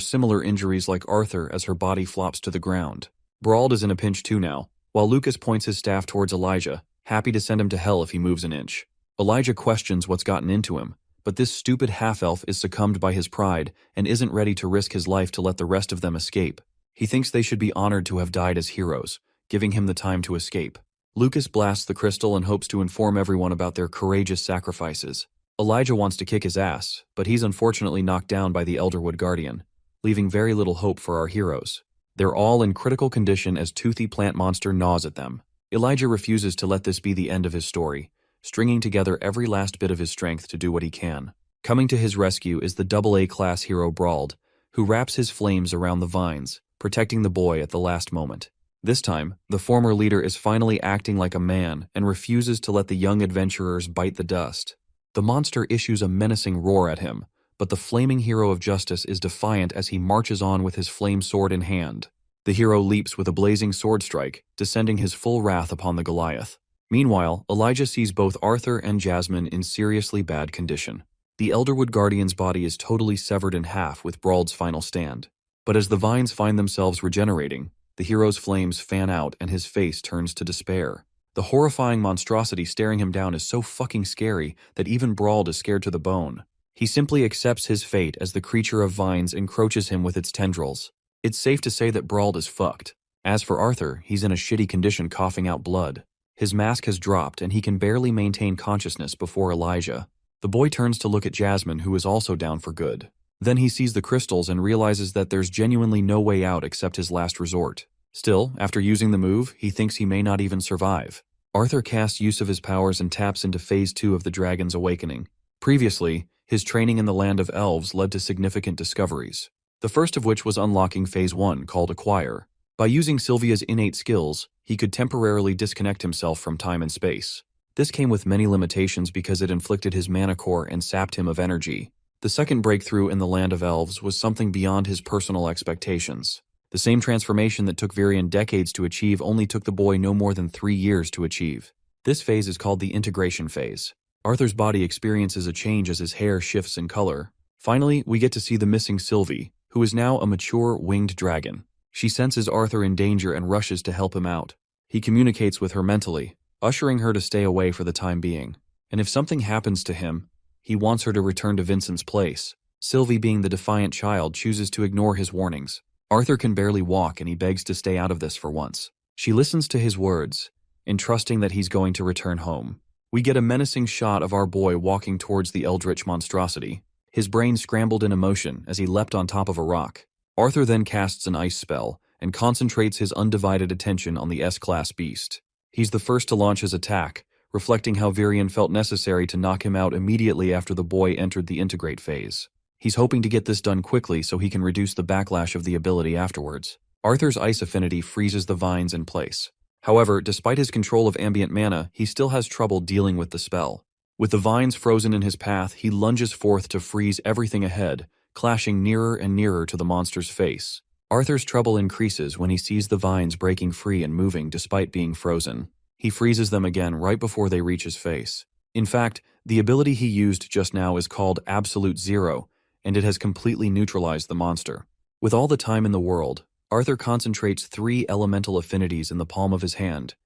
similar injuries like Arthur as her body flops to the ground. Brauld is in a pinch too now, while Lucas points his staff towards Elijah, happy to send him to hell if he moves an inch. Elijah questions what's gotten into him, but this stupid half-elf is succumbed by his pride and isn't ready to risk his life to let the rest of them escape. He thinks they should be honored to have died as heroes, giving him the time to escape. Lucas blasts the crystal and hopes to inform everyone about their courageous sacrifices. Elijah wants to kick his ass, but he's unfortunately knocked down by the Elderwood Guardian, leaving very little hope for our heroes. They're all in critical condition as toothy plant monster gnaws at them. Elijah refuses to let this be the end of his story, stringing together every last bit of his strength to do what he can. Coming to his rescue is the AA class hero Brauld, who wraps his flames around the vines, protecting the boy at the last moment. This time, the former leader is finally acting like a man and refuses to let the young adventurers bite the dust. The monster issues a menacing roar at him, but the flaming hero of justice is defiant as he marches on with his flame sword in hand. The hero leaps with a blazing sword strike, descending his full wrath upon the Goliath. Meanwhile, Elijah sees both Arthur and Jasmine in seriously bad condition. The Elderwood Guardian's body is totally severed in half with Brauld's final stand. But as the vines find themselves regenerating, the hero's flames fan out and his face turns to despair. The horrifying monstrosity staring him down is so fucking scary that even Brauld is scared to the bone. He simply accepts his fate as the creature of vines encroaches him with its tendrils. It's safe to say that Brauld is fucked. As for Arthur, he's in a shitty condition coughing out blood. His mask has dropped and he can barely maintain consciousness before Elijah. The boy turns to look at Jasmine, who is also down for good. Then he sees the crystals and realizes that there's genuinely no way out except his last resort. Still, after using the move, he thinks he may not even survive. Arthur casts use of his powers and taps into Phase 2 of the Dragon's Awakening. Previously, his training in the Land of Elves led to significant discoveries. The first of which was unlocking Phase 1, called Acquire. By using Sylvia's innate skills, he could temporarily disconnect himself from time and space. This came with many limitations because it inflicted his mana core and sapped him of energy. The second breakthrough in the Land of Elves was something beyond his personal expectations. The same transformation that took Varian decades to achieve only took the boy no more than 3 years to achieve. This phase is called the Integration Phase. Arthur's body experiences a change as his hair shifts in color. Finally, we get to see the missing Sylvie, who is now a mature, winged dragon. She senses Arthur in danger and rushes to help him out. He communicates with her mentally, ushering her to stay away for the time being. And if something happens to him, he wants her to return to Vincent's place. Sylvie, being the defiant child, chooses to ignore his warnings. Arthur can barely walk and he begs to stay out of this for once. She listens to his words, entrusting that he's going to return home. We get a menacing shot of our boy walking towards the eldritch monstrosity. His brain scrambled in emotion as he leapt on top of a rock. Arthur then casts an ice spell and concentrates his undivided attention on the S-class beast. He's the first to launch his attack, reflecting how Virion felt necessary to knock him out immediately after the boy entered the integrate phase. He's hoping to get this done quickly so he can reduce the backlash of the ability afterwards. Arthur's ice affinity freezes the vines in place. However, despite his control of ambient mana, he still has trouble dealing with the spell. With the vines frozen in his path, he lunges forth to freeze everything ahead, clashing nearer and nearer to the monster's face. Arthur's trouble increases when he sees the vines breaking free and moving despite being frozen. He freezes them again right before they reach his face. In fact, the ability he used just now is called Absolute Zero, and it has completely neutralized the monster. With all the time in the world, Arthur concentrates 3 elemental affinities in the palm of his hand,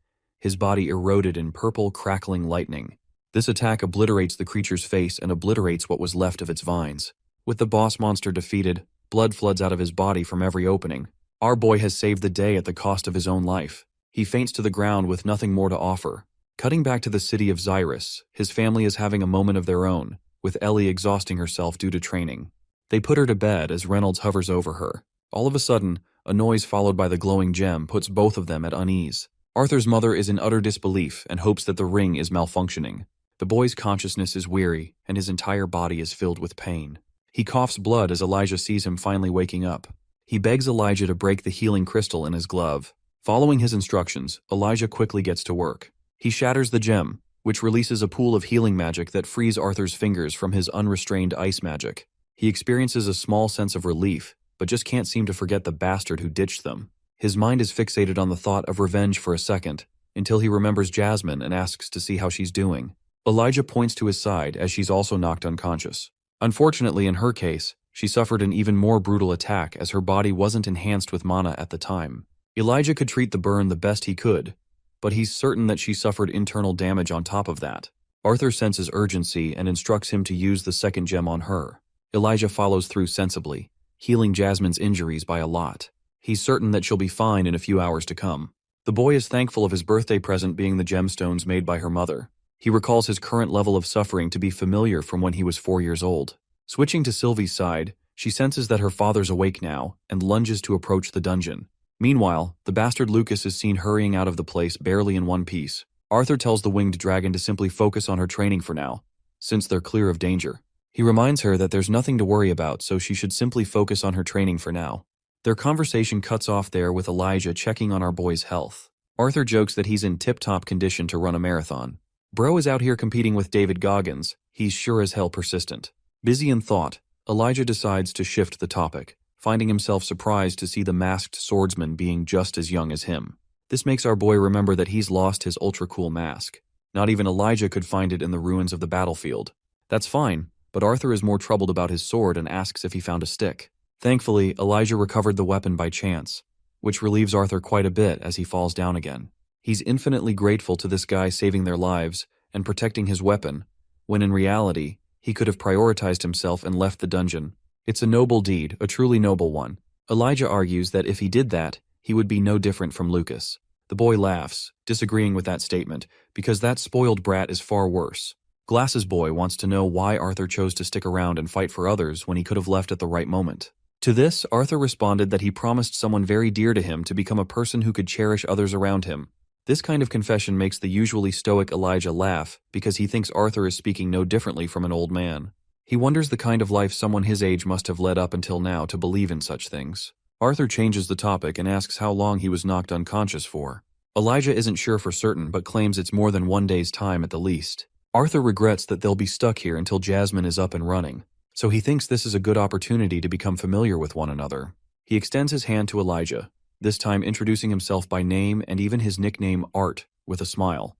his body eroded in purple, crackling lightning. This attack obliterates the creature's face and obliterates what was left of its vines. With the boss monster defeated, blood floods out of his body from every opening. Our boy has saved the day at the cost of his own life. He faints to the ground with nothing more to offer. Cutting back to the city of Xyrus, his family is having a moment of their own, with Ellie exhausting herself due to training. They put her to bed as Reynolds hovers over her. All of a sudden, a noise followed by the glowing gem puts both of them at unease. Arthur's mother is in utter disbelief and hopes that the ring is malfunctioning. The boy's consciousness is weary, and his entire body is filled with pain. He coughs blood as Elijah sees him finally waking up. He begs Elijah to break the healing crystal in his glove. Following his instructions, Elijah quickly gets to work. He shatters the gem, which releases a pool of healing magic that frees Arthur's fingers from his unrestrained ice magic. He experiences a small sense of relief, but just can't seem to forget the bastard who ditched them. His mind is fixated on the thought of revenge for a second, until he remembers Jasmine and asks to see how she's doing. Elijah points to his side as she's also knocked unconscious. Unfortunately, in her case, she suffered an even more brutal attack as her body wasn't enhanced with mana at the time. Elijah could treat the burn the best he could, but he's certain that she suffered internal damage on top of that. Arthur senses urgency and instructs him to use the second gem on her. Elijah follows through sensibly, healing Jasmine's injuries by a lot. He's certain that she'll be fine in a few hours to come. The boy is thankful of his birthday present being the gemstones made by her mother. He recalls his current level of suffering to be familiar from when he was 4 years old. Switching to Sylvie's side, she senses that her father's awake now and lunges to approach the dungeon. Meanwhile, the bastard Lucas is seen hurrying out of the place barely in one piece. Arthur tells the winged dragon to simply focus on her training for now, since they're clear of danger. He reminds her that there's nothing to worry about, so she should simply focus on her training for now. Their conversation cuts off there with Elijah checking on our boy's health. Arthur jokes that he's in tip-top condition to run a marathon. Bro is out here competing with David Goggins. He's sure as hell persistent. Busy in thought, Elijah decides to shift the topic, finding himself surprised to see the masked swordsman being just as young as him. This makes our boy remember that he's lost his ultra-cool mask. Not even Elijah could find it in the ruins of the battlefield. That's fine, but Arthur is more troubled about his sword and asks if he found a stick. Thankfully, Elijah recovered the weapon by chance, which relieves Arthur quite a bit as he falls down again. He's infinitely grateful to this guy saving their lives and protecting his weapon, when in reality, he could have prioritized himself and left the dungeon. It's a noble deed, a truly noble one. Elijah argues that if he did that, he would be no different from Lucas. The boy laughs, disagreeing with that statement, because that spoiled brat is far worse. Glass's boy wants to know why Arthur chose to stick around and fight for others when he could have left at the right moment. To this, Arthur responded that he promised someone very dear to him to become a person who could cherish others around him. This kind of confession makes the usually stoic Elijah laugh because he thinks Arthur is speaking no differently from an old man. He wonders the kind of life someone his age must have led up until now to believe in such things. Arthur changes the topic and asks how long he was knocked unconscious for. Elijah isn't sure for certain but claims it's more than 1 day's time at the least. Arthur regrets that they'll be stuck here until Jasmine is up and running, so he thinks this is a good opportunity to become familiar with one another. He extends his hand to Elijah, this time introducing himself by name and even his nickname Art, with a smile.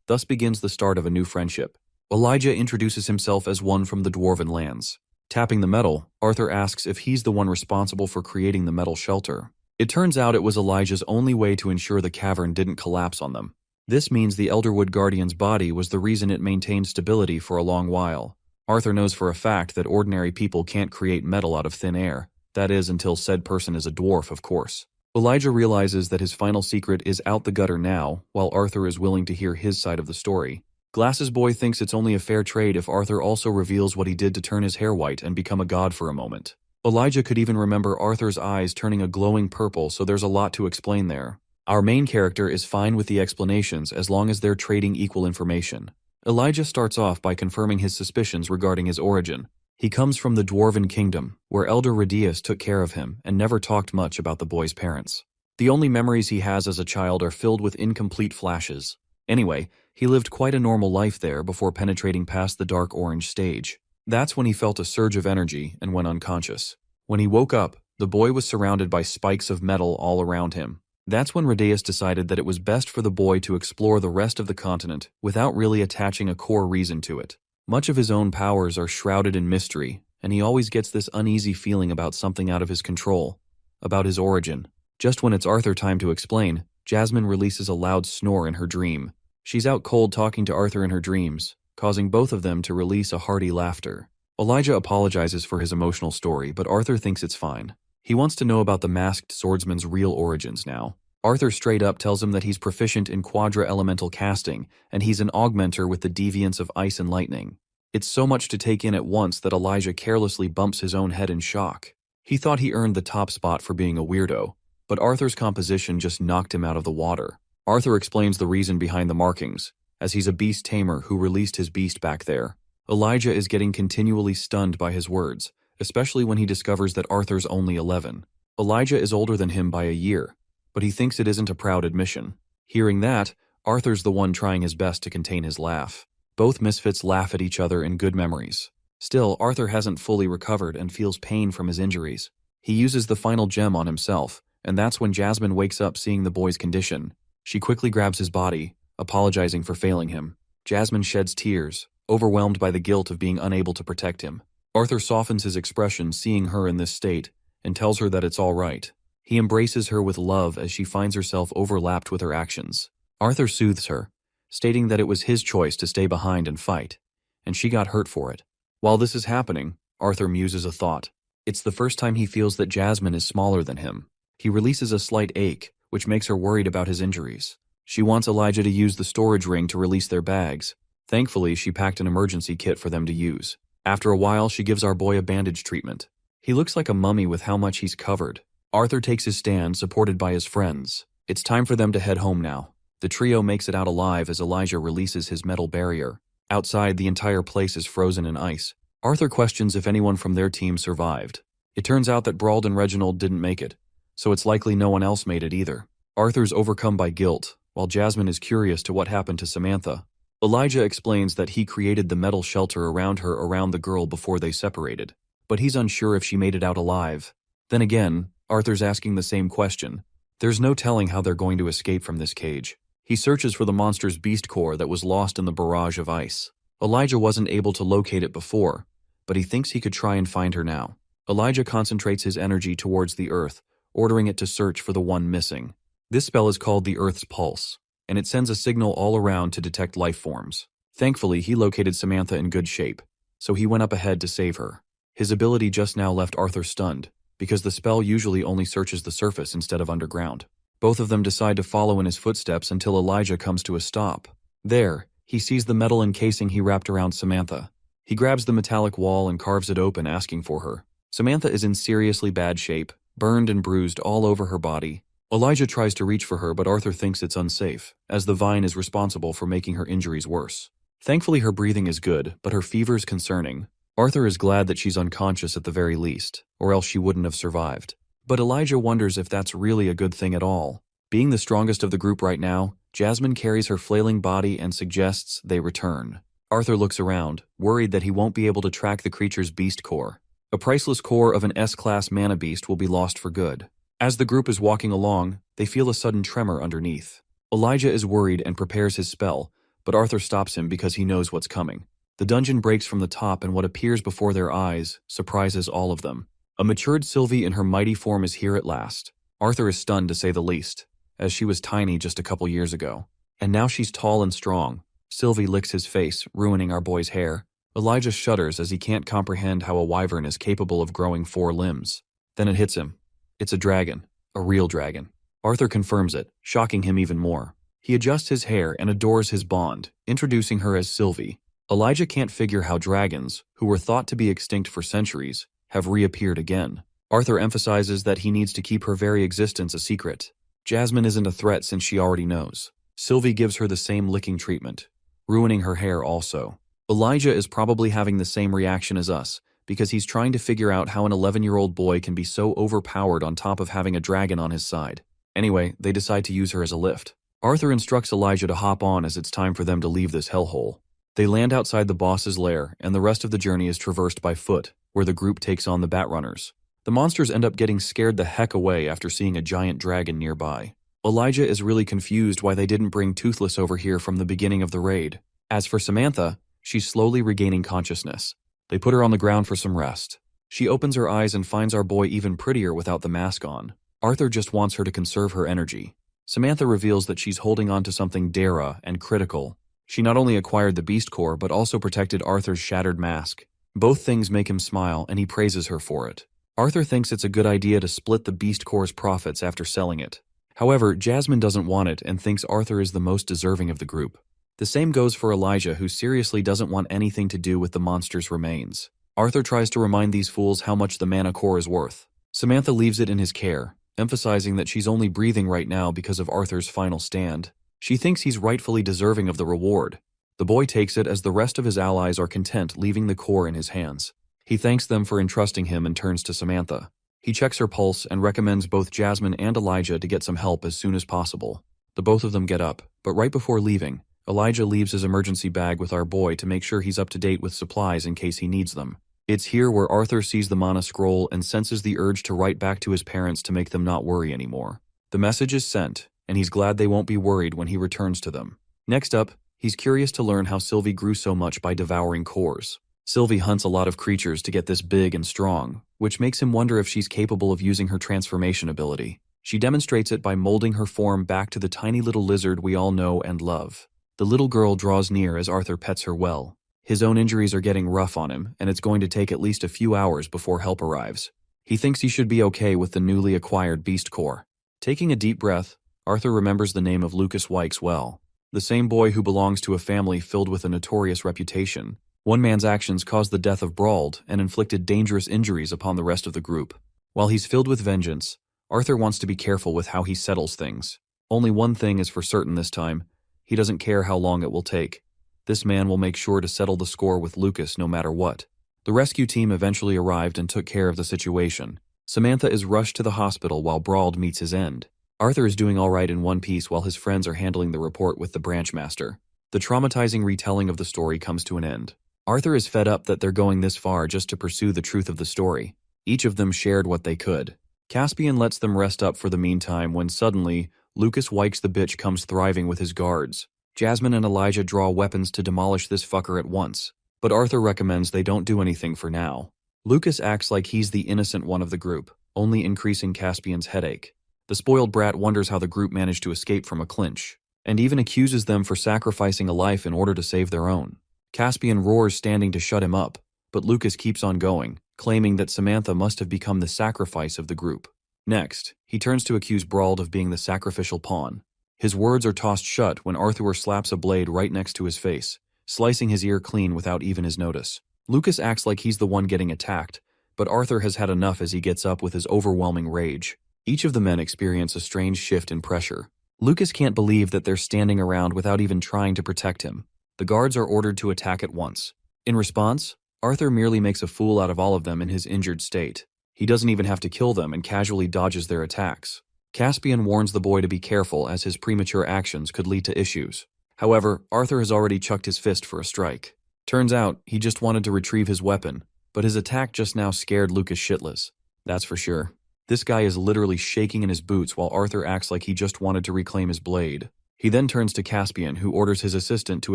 Thus begins the start of a new friendship. Elijah introduces himself as one from the Dwarven lands. Tapping the metal, Arthur asks if he's the one responsible for creating the metal shelter. It turns out it was Elijah's only way to ensure the cavern didn't collapse on them. This means the Elderwood Guardian's body was the reason it maintained stability for a long while. Arthur knows for a fact that ordinary people can't create metal out of thin air. That is, until said person is a dwarf, of course. Elijah realizes that his final secret is out the gutter now, while Arthur is willing to hear his side of the story. Glasses Boy thinks it's only a fair trade if Arthur also reveals what he did to turn his hair white and become a god for a moment. Elijah could even remember Arthur's eyes turning a glowing purple, so there's a lot to explain there. Our main character is fine with the explanations as long as they're trading equal information. Elijah starts off by confirming his suspicions regarding his origin. He comes from the Dwarven Kingdom, where Elder Radius took care of him and never talked much about the boy's parents. The only memories he has as a child are filled with incomplete flashes. Anyway, he lived quite a normal life there before penetrating past the dark orange stage. That's when he felt a surge of energy and went unconscious. When he woke up, the boy was surrounded by spikes of metal all around him. That's when Radius decided that it was best for the boy to explore the rest of the continent without really attaching a core reason to it. Much of his own powers are shrouded in mystery, and he always gets this uneasy feeling about something out of his control, about his origin. Just when it's Arthur time to explain, Jasmine releases a loud snore in her dream. She's out cold talking to Arthur in her dreams, causing both of them to release a hearty laughter. Elijah apologizes for his emotional story, but Arthur thinks it's fine. He wants to know about the masked swordsman's real origins now. Arthur straight up tells him that he's proficient in quadra-elemental casting, and he's an augmenter with the deviance of ice and lightning. It's so much to take in at once that Elijah carelessly bumps his own head in shock. He thought he earned the top spot for being a weirdo, but Arthur's composition just knocked him out of the water. Arthur explains the reason behind the markings, as he's a beast tamer who released his beast back there. Elijah is getting continually stunned by his words, especially when he discovers that Arthur's only 11. Elijah is older than him by a year, but he thinks it isn't a proud admission. Hearing that, Arthur's the one trying his best to contain his laugh. Both misfits laugh at each other in good memories. Still, Arthur hasn't fully recovered and feels pain from his injuries. He uses the final gem on himself, and that's when Jasmine wakes up seeing the boy's condition. She quickly grabs his body, apologizing for failing him. Jasmine sheds tears, overwhelmed by the guilt of being unable to protect him. Arthur softens his expression seeing her in this state, and tells her that it's all right. He embraces her with love as she finds herself overlapped with her actions. Arthur soothes her, stating that it was his choice to stay behind and fight, and she got hurt for it. While this is happening, Arthur muses a thought. It's the first time he feels that Jasmine is smaller than him. He releases a slight ache, which makes her worried about his injuries. She wants Elijah to use the storage ring to release their bags. Thankfully, she packed an emergency kit for them to use. After a while, she gives our boy a bandage treatment. He looks like a mummy with how much he's covered. Arthur takes his stand, supported by his friends. It's time for them to head home now. The trio makes it out alive as Elijah releases his metal barrier. Outside, the entire place is frozen in ice. Arthur questions if anyone from their team survived. It turns out that Brauld and Reginald didn't make it, so it's likely no one else made it either. Arthur's overcome by guilt, while Jasmine is curious to what happened to Samantha. Elijah explains that he created the metal shelter around her around the girl before they separated, but he's unsure if she made it out alive. Then again, Arthur's asking the same question. There's no telling how they're going to escape from this cage. He searches for the monster's beast core that was lost in the barrage of ice. Elijah wasn't able to locate it before, but he thinks he could try and find her now. Elijah concentrates his energy towards the earth, ordering it to search for the one missing. This spell is called the Earth's Pulse, and it sends a signal all around to detect life forms. Thankfully, he located Samantha in good shape, so he went up ahead to save her. His ability just now left Arthur stunned, because the spell usually only searches the surface instead of underground. Both of them decide to follow in his footsteps until Elijah comes to a stop. There, he sees the metal encasing he wrapped around Samantha. He grabs the metallic wall and carves it open, asking for her. Samantha is in seriously bad shape, burned and bruised all over her body. Elijah tries to reach for her, but Arthur thinks it's unsafe, as the vine is responsible for making her injuries worse. Thankfully, her breathing is good, but her fever's concerning. Arthur is glad that she's unconscious at the very least, or else she wouldn't have survived. But Elijah wonders if that's really a good thing at all. Being the strongest of the group right now, Jasmine carries her flailing body and suggests they return. Arthur looks around, worried that he won't be able to track the creature's beast core. A priceless core of an S-class mana beast will be lost for good. As the group is walking along, they feel a sudden tremor underneath. Elijah is worried and prepares his spell, but Arthur stops him because he knows what's coming. The dungeon breaks from the top, and what appears before their eyes surprises all of them. A matured Sylvie in her mighty form is here at last. Arthur is stunned to say the least, as she was tiny just a couple years ago. And now she's tall and strong. Sylvie licks his face, ruining our boy's hair. Elijah shudders as he can't comprehend how a wyvern is capable of growing 4 limbs. Then it hits him. It's a dragon. A real dragon. Arthur confirms it, shocking him even more. He adjusts his hair and adores his bond, introducing her as Sylvie. Elijah can't figure how dragons, who were thought to be extinct for centuries, have reappeared again. Arthur emphasizes that he needs to keep her very existence a secret. Jasmine isn't a threat since she already knows. Sylvie gives her the same licking treatment, ruining her hair also. Elijah is probably having the same reaction as us, because he's trying to figure out how an 11-year-old boy can be so overpowered on top of having a dragon on his side. Anyway, they decide to use her as a lift. Arthur instructs Elijah to hop on as it's time for them to leave this hellhole. They land outside the boss's lair, and the rest of the journey is traversed by foot, where the group takes on the Batrunners. The monsters end up getting scared the heck away after seeing a giant dragon nearby. Elijah is really confused why they didn't bring Toothless over here from the beginning of the raid. As for Samantha, she's slowly regaining consciousness. They put her on the ground for some rest. She opens her eyes and finds our boy even prettier without the mask on. Arthur just wants her to conserve her energy. Samantha reveals that she's holding on to something Dara and critical. She not only acquired the Beast Core but also protected Arthur's shattered mask. Both things make him smile and he praises her for it. Arthur thinks it's a good idea to split the Beast Core's profits after selling it. However, Jasmine doesn't want it and thinks Arthur is the most deserving of the group. The same goes for Elijah, who seriously doesn't want anything to do with the monster's remains. Arthur tries to remind these fools how much the mana core is worth. Samantha leaves it in his care, emphasizing that she's only breathing right now because of Arthur's final stand. She thinks he's rightfully deserving of the reward. The boy takes it as the rest of his allies are content leaving the core in his hands. He thanks them for entrusting him and turns to Samantha. He checks her pulse and recommends both Jasmine and Elijah to get some help as soon as possible. The both of them get up, but right before leaving, Elijah leaves his emergency bag with our boy to make sure he's up to date with supplies in case he needs them. It's here where Arthur sees the mana scroll and senses the urge to write back to his parents to make them not worry anymore. The message is sent, and he's glad they won't be worried when he returns to them. Next up, he's curious to learn how Sylvie grew so much by devouring cores. Sylvie hunts a lot of creatures to get this big and strong, which makes him wonder if she's capable of using her transformation ability. She demonstrates it by molding her form back to the tiny little lizard we all know and love. The little girl draws near as Arthur pets her well. His own injuries are getting rough on him, and it's going to take at least a few hours before help arrives. He thinks he should be okay with the newly acquired Beast Core. Taking a deep breath, Arthur remembers the name of Lucas Wykes well. The same boy who belongs to a family filled with a notorious reputation. One man's actions caused the death of Brauld and inflicted dangerous injuries upon the rest of the group. While he's filled with vengeance, Arthur wants to be careful with how he settles things. Only one thing is for certain this time. He doesn't care how long it will take. This man will make sure to settle the score with Lucas no matter what. The rescue team eventually arrived and took care of the situation. Samantha is rushed to the hospital while Brauld meets his end. Arthur is doing all right in one piece while his friends are handling the report with the branch master. The traumatizing retelling of the story comes to an end. Arthur is fed up that they're going this far just to pursue the truth of the story. Each of them shared what they could. Caspian lets them rest up for the meantime when suddenly, Lucas Wykes the bitch comes thriving with his guards. Jasmine and Elijah draw weapons to demolish this fucker at once, but Arthur recommends they don't do anything for now. Lucas acts like he's the innocent one of the group, only increasing Caspian's headache. The spoiled brat wonders how the group managed to escape from a clinch, and even accuses them for sacrificing a life in order to save their own. Caspian roars, standing to shut him up, but Lucas keeps on going, claiming that Samantha must have become the sacrifice of the group. Next, he turns to accuse Brauld of being the sacrificial pawn. His words are tossed shut when Arthur slaps a blade right next to his face, slicing his ear clean without even his notice. Lucas acts like he's the one getting attacked, but Arthur has had enough as he gets up with his overwhelming rage. Each of the men experience a strange shift in pressure. Lucas can't believe that they're standing around without even trying to protect him. The guards are ordered to attack at once. In response, Arthur merely makes a fool out of all of them in his injured state. He doesn't even have to kill them and casually dodges their attacks. Caspian warns the boy to be careful as his premature actions could lead to issues. However, Arthur has already chucked his fist for a strike. Turns out, he just wanted to retrieve his weapon, but his attack just now scared Lucas shitless. That's for sure. This guy is literally shaking in his boots while Arthur acts like he just wanted to reclaim his blade. He then turns to Caspian, who orders his assistant to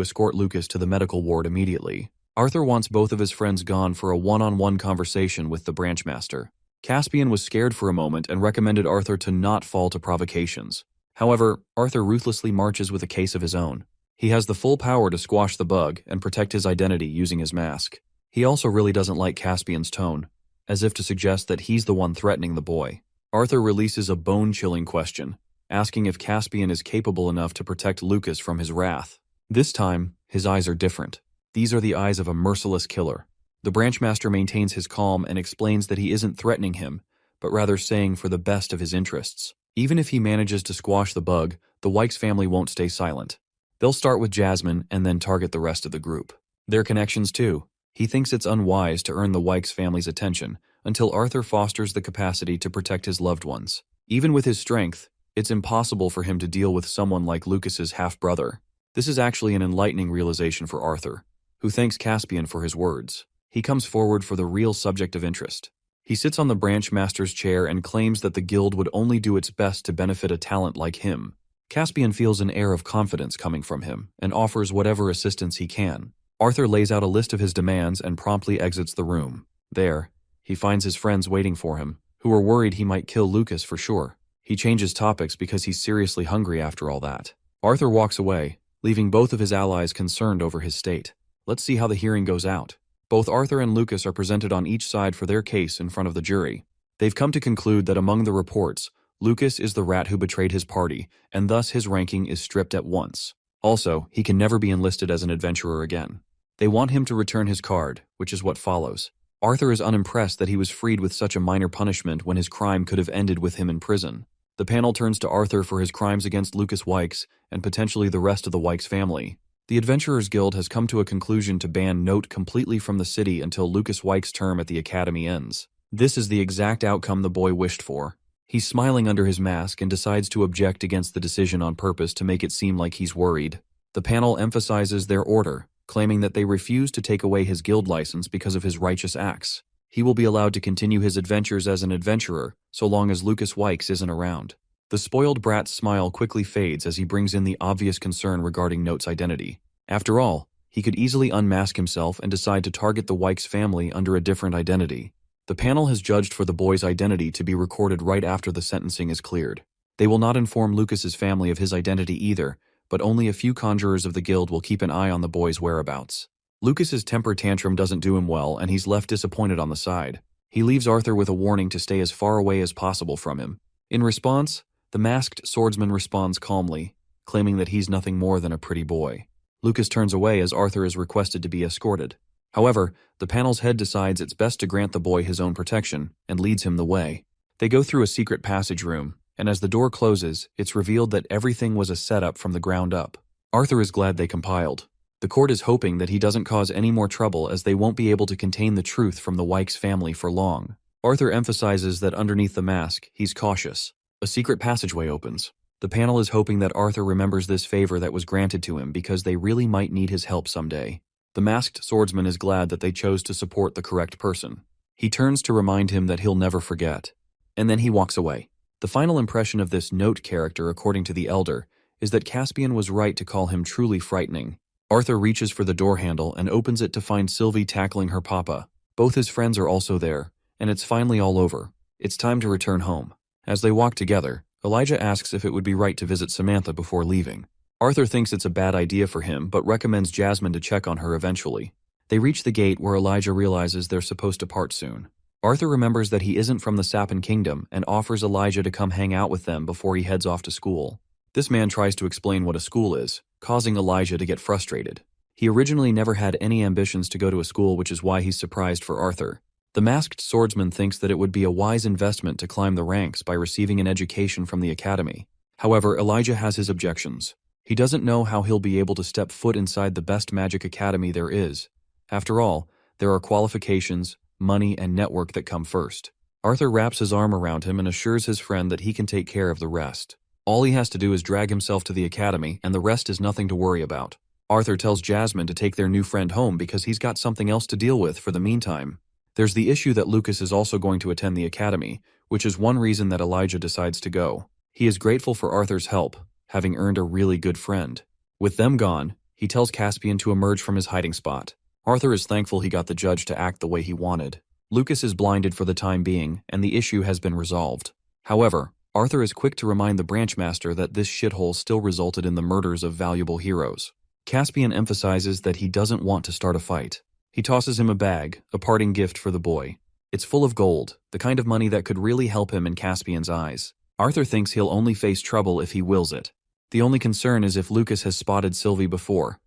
escort Lucas to the medical ward immediately. Arthur wants both of his friends gone for a one-on-one conversation with the branch master. Caspian was scared for a moment and recommended Arthur to not fall to provocations. However, Arthur ruthlessly marches with a case of his own. He has the full power to squash the bug and protect his identity using his mask. He also really doesn't like Caspian's tone, as if to suggest that he's the one threatening the boy. Arthur releases a bone-chilling question, asking if Caspian is capable enough to protect Lucas from his wrath. This time, his eyes are different. These are the eyes of a merciless killer. The branchmaster maintains his calm and explains that he isn't threatening him, but rather saying for the best of his interests. Even if he manages to squash the bug, the Wykes family won't stay silent. They'll start with Jasmine and then target the rest of the group. Their connections too. He thinks it's unwise to earn the Wykes family's attention until Arthur fosters the capacity to protect his loved ones. Even with his strength, it's impossible for him to deal with someone like Lucas's half-brother. This is actually an enlightening realization for Arthur, who thanks Caspian for his words. He comes forward for the real subject of interest. He sits on the branchmaster's chair and claims that the guild would only do its best to benefit a talent like him. Caspian feels an air of confidence coming from him and offers whatever assistance he can. Arthur lays out a list of his demands and promptly exits the room. There, he finds his friends waiting for him, who are worried he might kill Lucas for sure. He changes topics because he's seriously hungry after all that. Arthur walks away, leaving both of his allies concerned over his state. Let's see how the hearing goes out. Both Arthur and Lucas are presented on each side for their case in front of the jury. They've come to conclude that among the reports, Lucas is the rat who betrayed his party, and thus his ranking is stripped at once. Also, he can never be enlisted as an adventurer again. They want him to return his card, which is what follows. Arthur is unimpressed that he was freed with such a minor punishment when his crime could have ended with him in prison. The panel turns to Arthur for his crimes against Lucas Wykes and potentially the rest of the Wykes family. The Adventurers Guild has come to a conclusion to ban Note completely from the city until Lucas Wykes' term at the academy ends. This is the exact outcome the boy wished for. He's smiling under his mask and decides to object against the decision on purpose to make it seem like he's worried. The panel emphasizes their order, claiming that they refuse to take away his guild license because of his righteous acts. He will be allowed to continue his adventures as an adventurer, so long as Lucas Wykes isn't around. The spoiled brat's smile quickly fades as he brings in the obvious concern regarding Note's identity. After all, he could easily unmask himself and decide to target the Wykes family under a different identity. The panel has judged for the boy's identity to be recorded right after the sentencing is cleared. They will not inform Lucas's family of his identity either, but only a few conjurers of the guild will keep an eye on the boy's whereabouts. Lucas's temper tantrum doesn't do him well, and he's left disappointed on the side. He leaves Arthur with a warning to stay as far away as possible from him. In response, the masked swordsman responds calmly, claiming that he's nothing more than a pretty boy. Lucas turns away as Arthur is requested to be escorted. However, the panel's head decides it's best to grant the boy his own protection and leads him the way. They go through a secret passage room, and as the door closes, it's revealed that everything was a setup from the ground up. Arthur is glad they compiled. The court is hoping that he doesn't cause any more trouble as they won't be able to contain the truth from the Wykes family for long. Arthur emphasizes that underneath the mask, he's cautious. A secret passageway opens. The panel is hoping that Arthur remembers this favor that was granted to him because they really might need his help someday. The masked swordsman is glad that they chose to support the correct person. He turns to remind him that he'll never forget. And then he walks away. The final impression of this Note character, according to the Elder, is that Caspian was right to call him truly frightening. Arthur reaches for the door handle and opens it to find Sylvie tackling her papa. Both his friends are also there, and it's finally all over. It's time to return home. As they walk together, Elijah asks if it would be right to visit Samantha before leaving. Arthur thinks it's a bad idea for him, but recommends Jasmine to check on her eventually. They reach the gate where Elijah realizes they're supposed to part soon. Arthur remembers that he isn't from the Sappan Kingdom and offers Elijah to come hang out with them before he heads off to school. This man tries to explain what a school is, causing Elijah to get frustrated. He originally never had any ambitions to go to a school, which is why he's surprised for Arthur. The masked swordsman thinks that it would be a wise investment to climb the ranks by receiving an education from the academy. However, Elijah has his objections. He doesn't know how he'll be able to step foot inside the best magic academy there is. After all, there are qualifications, money, and network that come first. Arthur wraps his arm around him and assures his friend that he can take care of the rest. All he has to do is drag himself to the academy, and the rest is nothing to worry about. Arthur tells Jasmine to take their new friend home because he's got something else to deal with for the meantime. There's the issue that Lucas is also going to attend the academy, which is one reason that Elijah decides to go. He is grateful for Arthur's help, having earned a really good friend. With them gone, he tells Caspian to emerge from his hiding spot. Arthur is thankful he got the judge to act the way he wanted. Lucas is blinded for the time being, and the issue has been resolved. However, Arthur is quick to remind the branchmaster that this shithole still resulted in the murders of valuable heroes. Caspian emphasizes that he doesn't want to start a fight. He tosses him a bag, a parting gift for the boy. It's full of gold, the kind of money that could really help him in Caspian's eyes. Arthur thinks he'll only face trouble if he wills it. The only concern is if Lucas has spotted Sylvie before.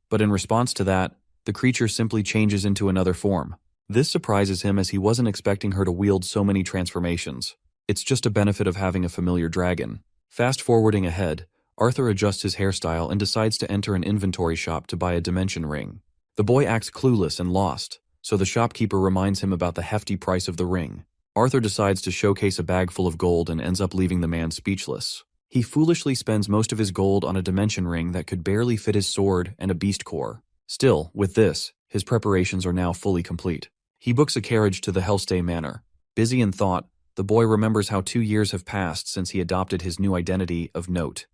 But in response to that, the creature simply changes into another form. This surprises him as he wasn't expecting her to wield so many transformations. It's just a benefit of having a familiar dragon. Fast forwarding ahead, Arthur adjusts his hairstyle and decides to enter an inventory shop to buy a dimension ring. The boy acts clueless and lost, so the shopkeeper reminds him about the hefty price of the ring. Arthur decides to showcase a bag full of gold and ends up leaving the man speechless. He foolishly spends most of his gold on a dimension ring that could barely fit his sword and a beast core. Still, with this, his preparations are now fully complete. He books a carriage to the Hellstay Manor. Busy in thought, the boy remembers how 2 years have passed since he adopted his new identity of Note.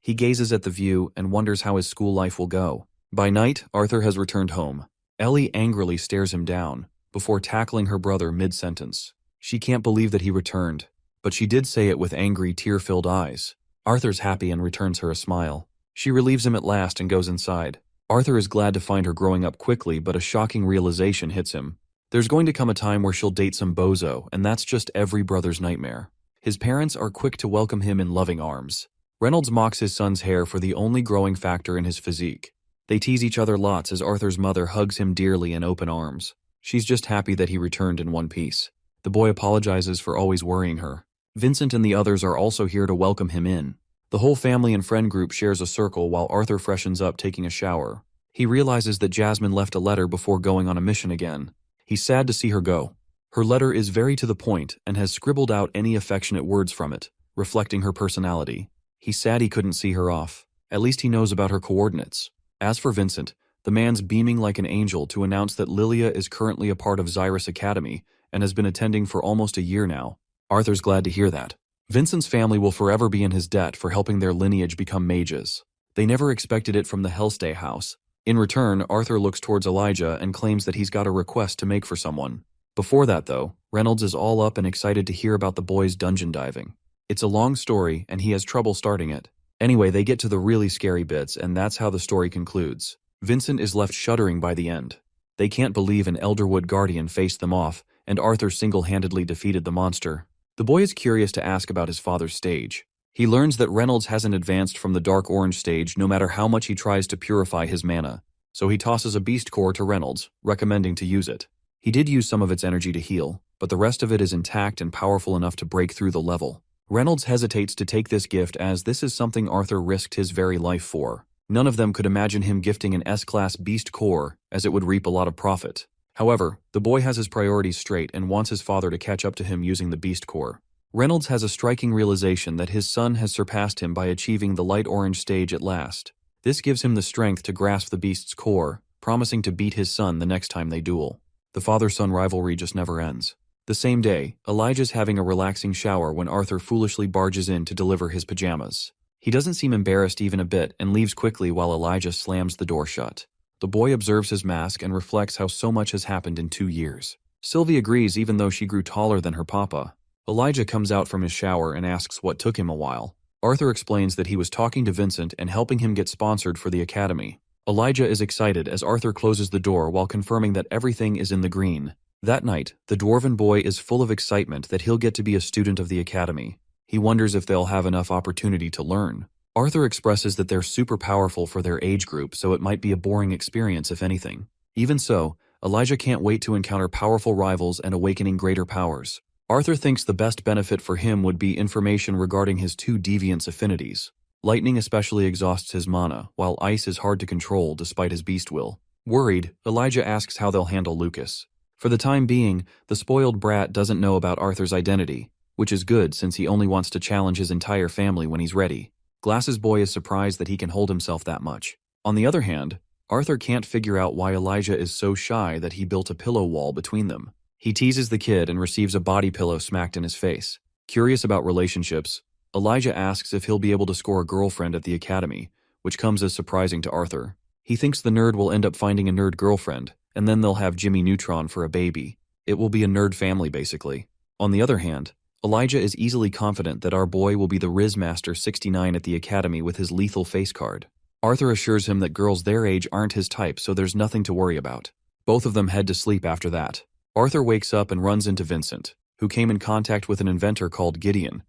He gazes at the view and wonders how his school life will go. By night, Arthur has returned home. Ellie angrily stares him down, before tackling her brother mid-sentence. She can't believe that he returned, but she did say it with angry, tear-filled eyes. Arthur's happy and returns her a smile. She relieves him at last and goes inside. Arthur is glad to find her growing up quickly, but a shocking realization hits him. There's going to come a time where she'll date some bozo, and that's just every brother's nightmare. His parents are quick to welcome him in loving arms. Reynolds mocks his son's hair for the only growing factor in his physique. They tease each other lots as Arthur's mother hugs him dearly in open arms. She's just happy that he returned in one piece. The boy apologizes for always worrying her. Vincent and the others are also here to welcome him in. The whole family and friend group shares a circle while Arthur freshens up taking a shower. He realizes that Jasmine left a letter before going on a mission again. He's sad to see her go. Her letter is very to the point and has scribbled out any affectionate words from it, reflecting her personality. He's sad he couldn't see her off. At least he knows about her coordinates. As for Vincent, the man's beaming like an angel to announce that Lilia is currently a part of Xyrus Academy and has been attending for almost a year now. Arthur's glad to hear that. Vincent's family will forever be in his debt for helping their lineage become mages. They never expected it from the Hellstay house. In return, Arthur looks towards Elijah and claims that he's got a request to make for someone. Before that, though, Reynolds is all up and excited to hear about the boys dungeon diving. It's a long story, and he has trouble starting it. Anyway, they get to the really scary bits, and that's how the story concludes. Vincent is left shuddering by the end. They can't believe an Elderwood guardian faced them off, and Arthur single-handedly defeated the monster. The boy is curious to ask about his father's stage. He learns that Reynolds hasn't advanced from the Dark Orange stage no matter how much he tries to purify his mana, so he tosses a beast core to Reynolds, recommending to use it. He did use some of its energy to heal, but the rest of it is intact and powerful enough to break through the level. Reynolds hesitates to take this gift as this is something Arthur risked his very life for. None of them could imagine him gifting an S-class beast core, as it would reap a lot of profit. However, the boy has his priorities straight and wants his father to catch up to him using the beast core. Reynolds has a striking realization that his son has surpassed him by achieving the light orange stage at last. This gives him the strength to grasp the beast's core, promising to beat his son the next time they duel. The father-son rivalry just never ends. The same day, Elijah's having a relaxing shower when Arthur foolishly barges in to deliver his pajamas. He doesn't seem embarrassed even a bit and leaves quickly while Elijah slams the door shut. The boy observes his mask and reflects how so much has happened in 2 years. Sylvie agrees even though she grew taller than her papa. Elijah comes out from his shower and asks what took him a while. Arthur explains that he was talking to Vincent and helping him get sponsored for the academy. Elijah is excited as Arthur closes the door while confirming that everything is in the green. That night, the dwarven boy is full of excitement that he'll get to be a student of the academy. He wonders if they'll have enough opportunity to learn. Arthur expresses that they're super powerful for their age group, so it might be a boring experience if anything. Even so, Elijah can't wait to encounter powerful rivals and awakening greater powers. Arthur thinks the best benefit for him would be information regarding his 2 deviance affinities. Lightning especially exhausts his mana, while ice is hard to control despite his beast will. Worried, Elijah asks how they'll handle Lucas. For the time being, the spoiled brat doesn't know about Arthur's identity, which is good since he only wants to challenge his entire family when he's ready. Glasses boy is surprised that he can hold himself that much. On the other hand, Arthur can't figure out why Elijah is so shy that he built a pillow wall between them. He teases the kid and receives a body pillow smacked in his face. Curious about relationships, Elijah asks if he'll be able to score a girlfriend at the academy, which comes as surprising to Arthur. He thinks the nerd will end up finding a nerd girlfriend, and then they'll have Jimmy Neutron for a baby. It will be a nerd family, basically. On the other hand, Elijah is easily confident that our boy will be the Riz Master 69 at the academy with his lethal face card. Arthur assures him that girls their age aren't his type, so there's nothing to worry about. Both of them head to sleep after that. Arthur wakes up and runs into Vincent, who came in contact with an inventor called Gideon,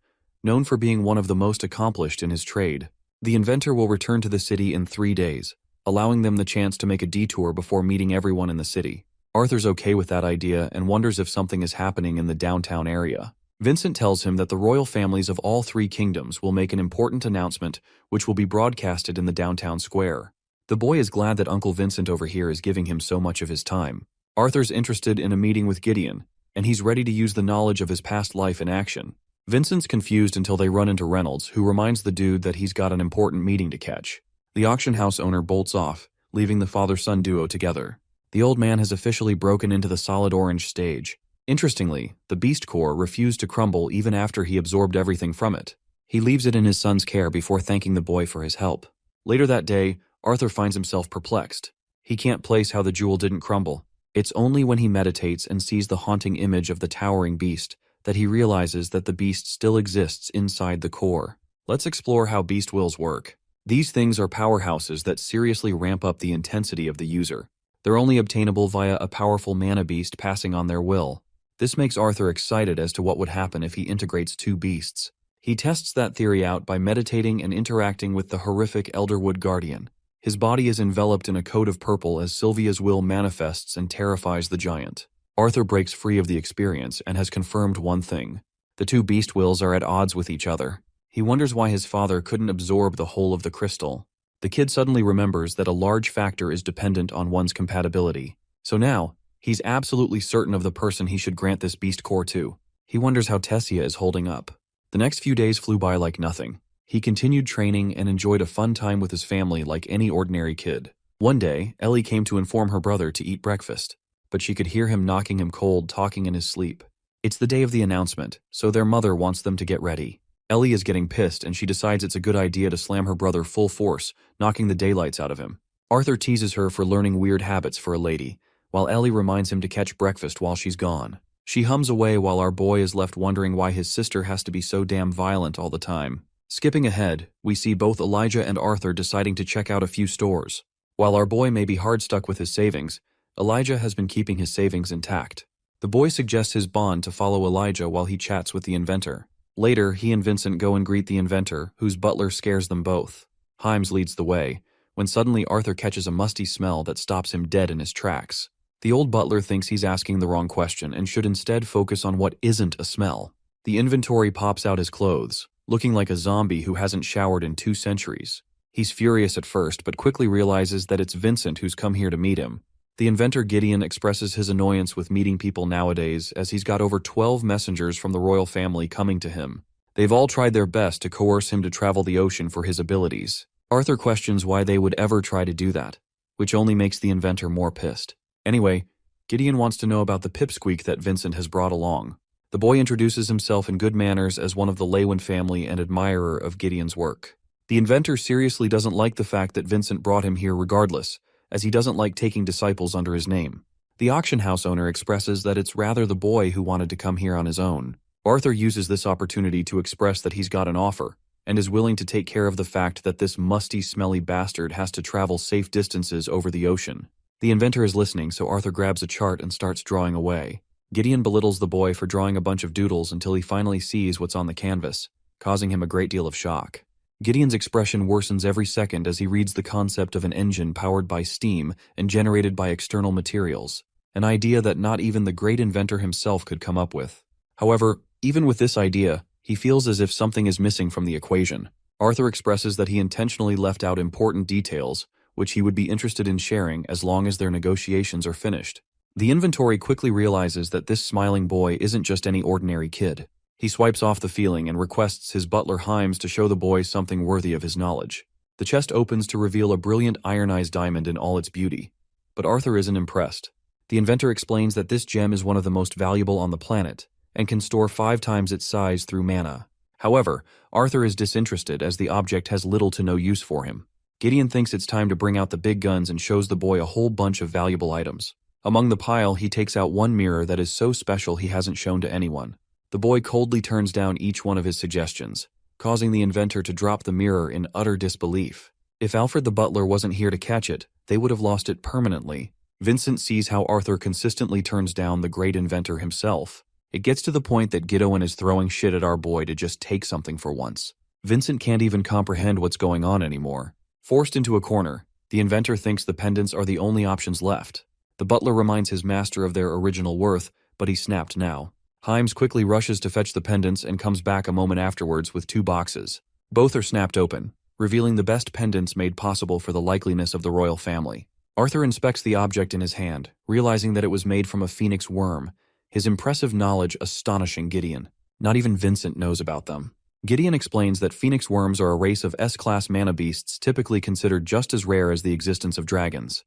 known for being one of the most accomplished in his trade. The inventor will return to the city in 3 days, allowing them the chance to make a detour before meeting everyone in the city. Arthur's okay with that idea and wonders if something is happening in the downtown area. Vincent tells him that the royal families of all 3 kingdoms will make an important announcement which will be broadcasted in the downtown square. The boy is glad that Uncle Vincent over here is giving him so much of his time. Arthur's interested in a meeting with Gideon, and he's ready to use the knowledge of his past life in action. Vincent's confused until they run into Reynolds, who reminds the dude that he's got an important meeting to catch. The auction house owner bolts off, leaving the father-son duo together. The old man has officially broken into the solid orange stage. Interestingly, the beast core refused to crumble even after he absorbed everything from it. He leaves it in his son's care before thanking the boy for his help. Later that day, Arthur finds himself perplexed. He can't place how the jewel didn't crumble. It's only when he meditates and sees the haunting image of the towering beast that he realizes that the beast still exists inside the core. Let's explore how beast wills work. These things are powerhouses that seriously ramp up the intensity of the user. They're only obtainable via a powerful mana beast passing on their will. This makes Arthur excited as to what would happen if he integrates 2 beasts. He tests that theory out by meditating and interacting with the horrific Elderwood Guardian. His body is enveloped in a coat of purple as Sylvia's will manifests and terrifies the giant. Arthur breaks free of the experience and has confirmed one thing. The 2 beast wills are at odds with each other. He wonders why his father couldn't absorb the whole of the crystal. The kid suddenly remembers that a large factor is dependent on one's compatibility. So now, he's absolutely certain of the person he should grant this beast core to. He wonders how Tessia is holding up. The next few days flew by like nothing. He continued training and enjoyed a fun time with his family like any ordinary kid. One day, Ellie came to inform her brother to eat breakfast, but she could hear him knocking him cold talking in his sleep. It's the day of the announcement, so their mother wants them to get ready. Ellie is getting pissed and she decides it's a good idea to slam her brother full force, knocking the daylights out of him. Arthur teases her for learning weird habits for a lady, while Ellie reminds him to catch breakfast while she's gone. She hums away while our boy is left wondering why his sister has to be so damn violent all the time. Skipping ahead, we see both Elijah and Arthur deciding to check out a few stores. While our boy may be hard stuck with his savings, Elijah has been keeping his savings intact. The boy suggests his bond to follow Elijah while he chats with the inventor. Later, he and Vincent go and greet the inventor, whose butler scares them both. Himes leads the way, when suddenly Arthur catches a musty smell that stops him dead in his tracks. The old butler thinks he's asking the wrong question and should instead focus on what isn't a smell. The inventory pops out his clothes, looking like a zombie who hasn't showered in 2 centuries. He's furious at first, but quickly realizes that it's Vincent who's come here to meet him. The inventor Gideon expresses his annoyance with meeting people nowadays as he's got over 12 messengers from the royal family coming to him. They've all tried their best to coerce him to travel the ocean for his abilities. Arthur questions why they would ever try to do that, which only makes the inventor more pissed. Anyway, Gideon wants to know about the pipsqueak that Vincent has brought along. The boy introduces himself in good manners as one of the Lewin family and admirer of Gideon's work. The inventor seriously doesn't like the fact that Vincent brought him here regardless, as he doesn't like taking disciples under his name. The auction house owner expresses that it's rather the boy who wanted to come here on his own. Arthur uses this opportunity to express that he's got an offer, and is willing to take care of the fact that this musty, smelly bastard has to travel safe distances over the ocean. The inventor is listening, so Arthur grabs a chart and starts drawing away. Gideon belittles the boy for drawing a bunch of doodles until he finally sees what's on the canvas, causing him a great deal of shock. Gideon's expression worsens every second as he reads the concept of an engine powered by steam and generated by external materials, an idea that not even the great inventor himself could come up with. However, even with this idea, he feels as if something is missing from the equation. Arthur expresses that he intentionally left out important details, which he would be interested in sharing as long as their negotiations are finished. The inventory quickly realizes that this smiling boy isn't just any ordinary kid. He swipes off the feeling and requests his butler Himes to show the boy something worthy of his knowledge. The chest opens to reveal a brilliant ironized diamond in all its beauty, but Arthur isn't impressed. The inventor explains that this gem is one of the most valuable on the planet, and can store 5 times its size through mana. However, Arthur is disinterested as the object has little to no use for him. Gideon thinks it's time to bring out the big guns and shows the boy a whole bunch of valuable items. Among the pile, he takes out one mirror that is so special he hasn't shown to anyone. The boy coldly turns down each one of his suggestions, causing the inventor to drop the mirror in utter disbelief. If Alfred the butler wasn't here to catch it, they would have lost it permanently. Vincent sees how Arthur consistently turns down the great inventor himself. It gets to the point that Gideon is throwing shit at our boy to just take something for once. Vincent can't even comprehend what's going on anymore. Forced into a corner, the inventor thinks the pendants are the only options left. The butler reminds his master of their original worth, but he's snapped now. Himes quickly rushes to fetch the pendants and comes back a moment afterwards with 2 boxes. Both are snapped open, revealing the best pendants made possible for the likeliness of the royal family. Arthur inspects the object in his hand, realizing that it was made from a phoenix worm, his impressive knowledge astonishing Gideon. Not even Vincent knows about them. Gideon explains that phoenix worms are a race of S-class mana beasts typically considered just as rare as the existence of dragons.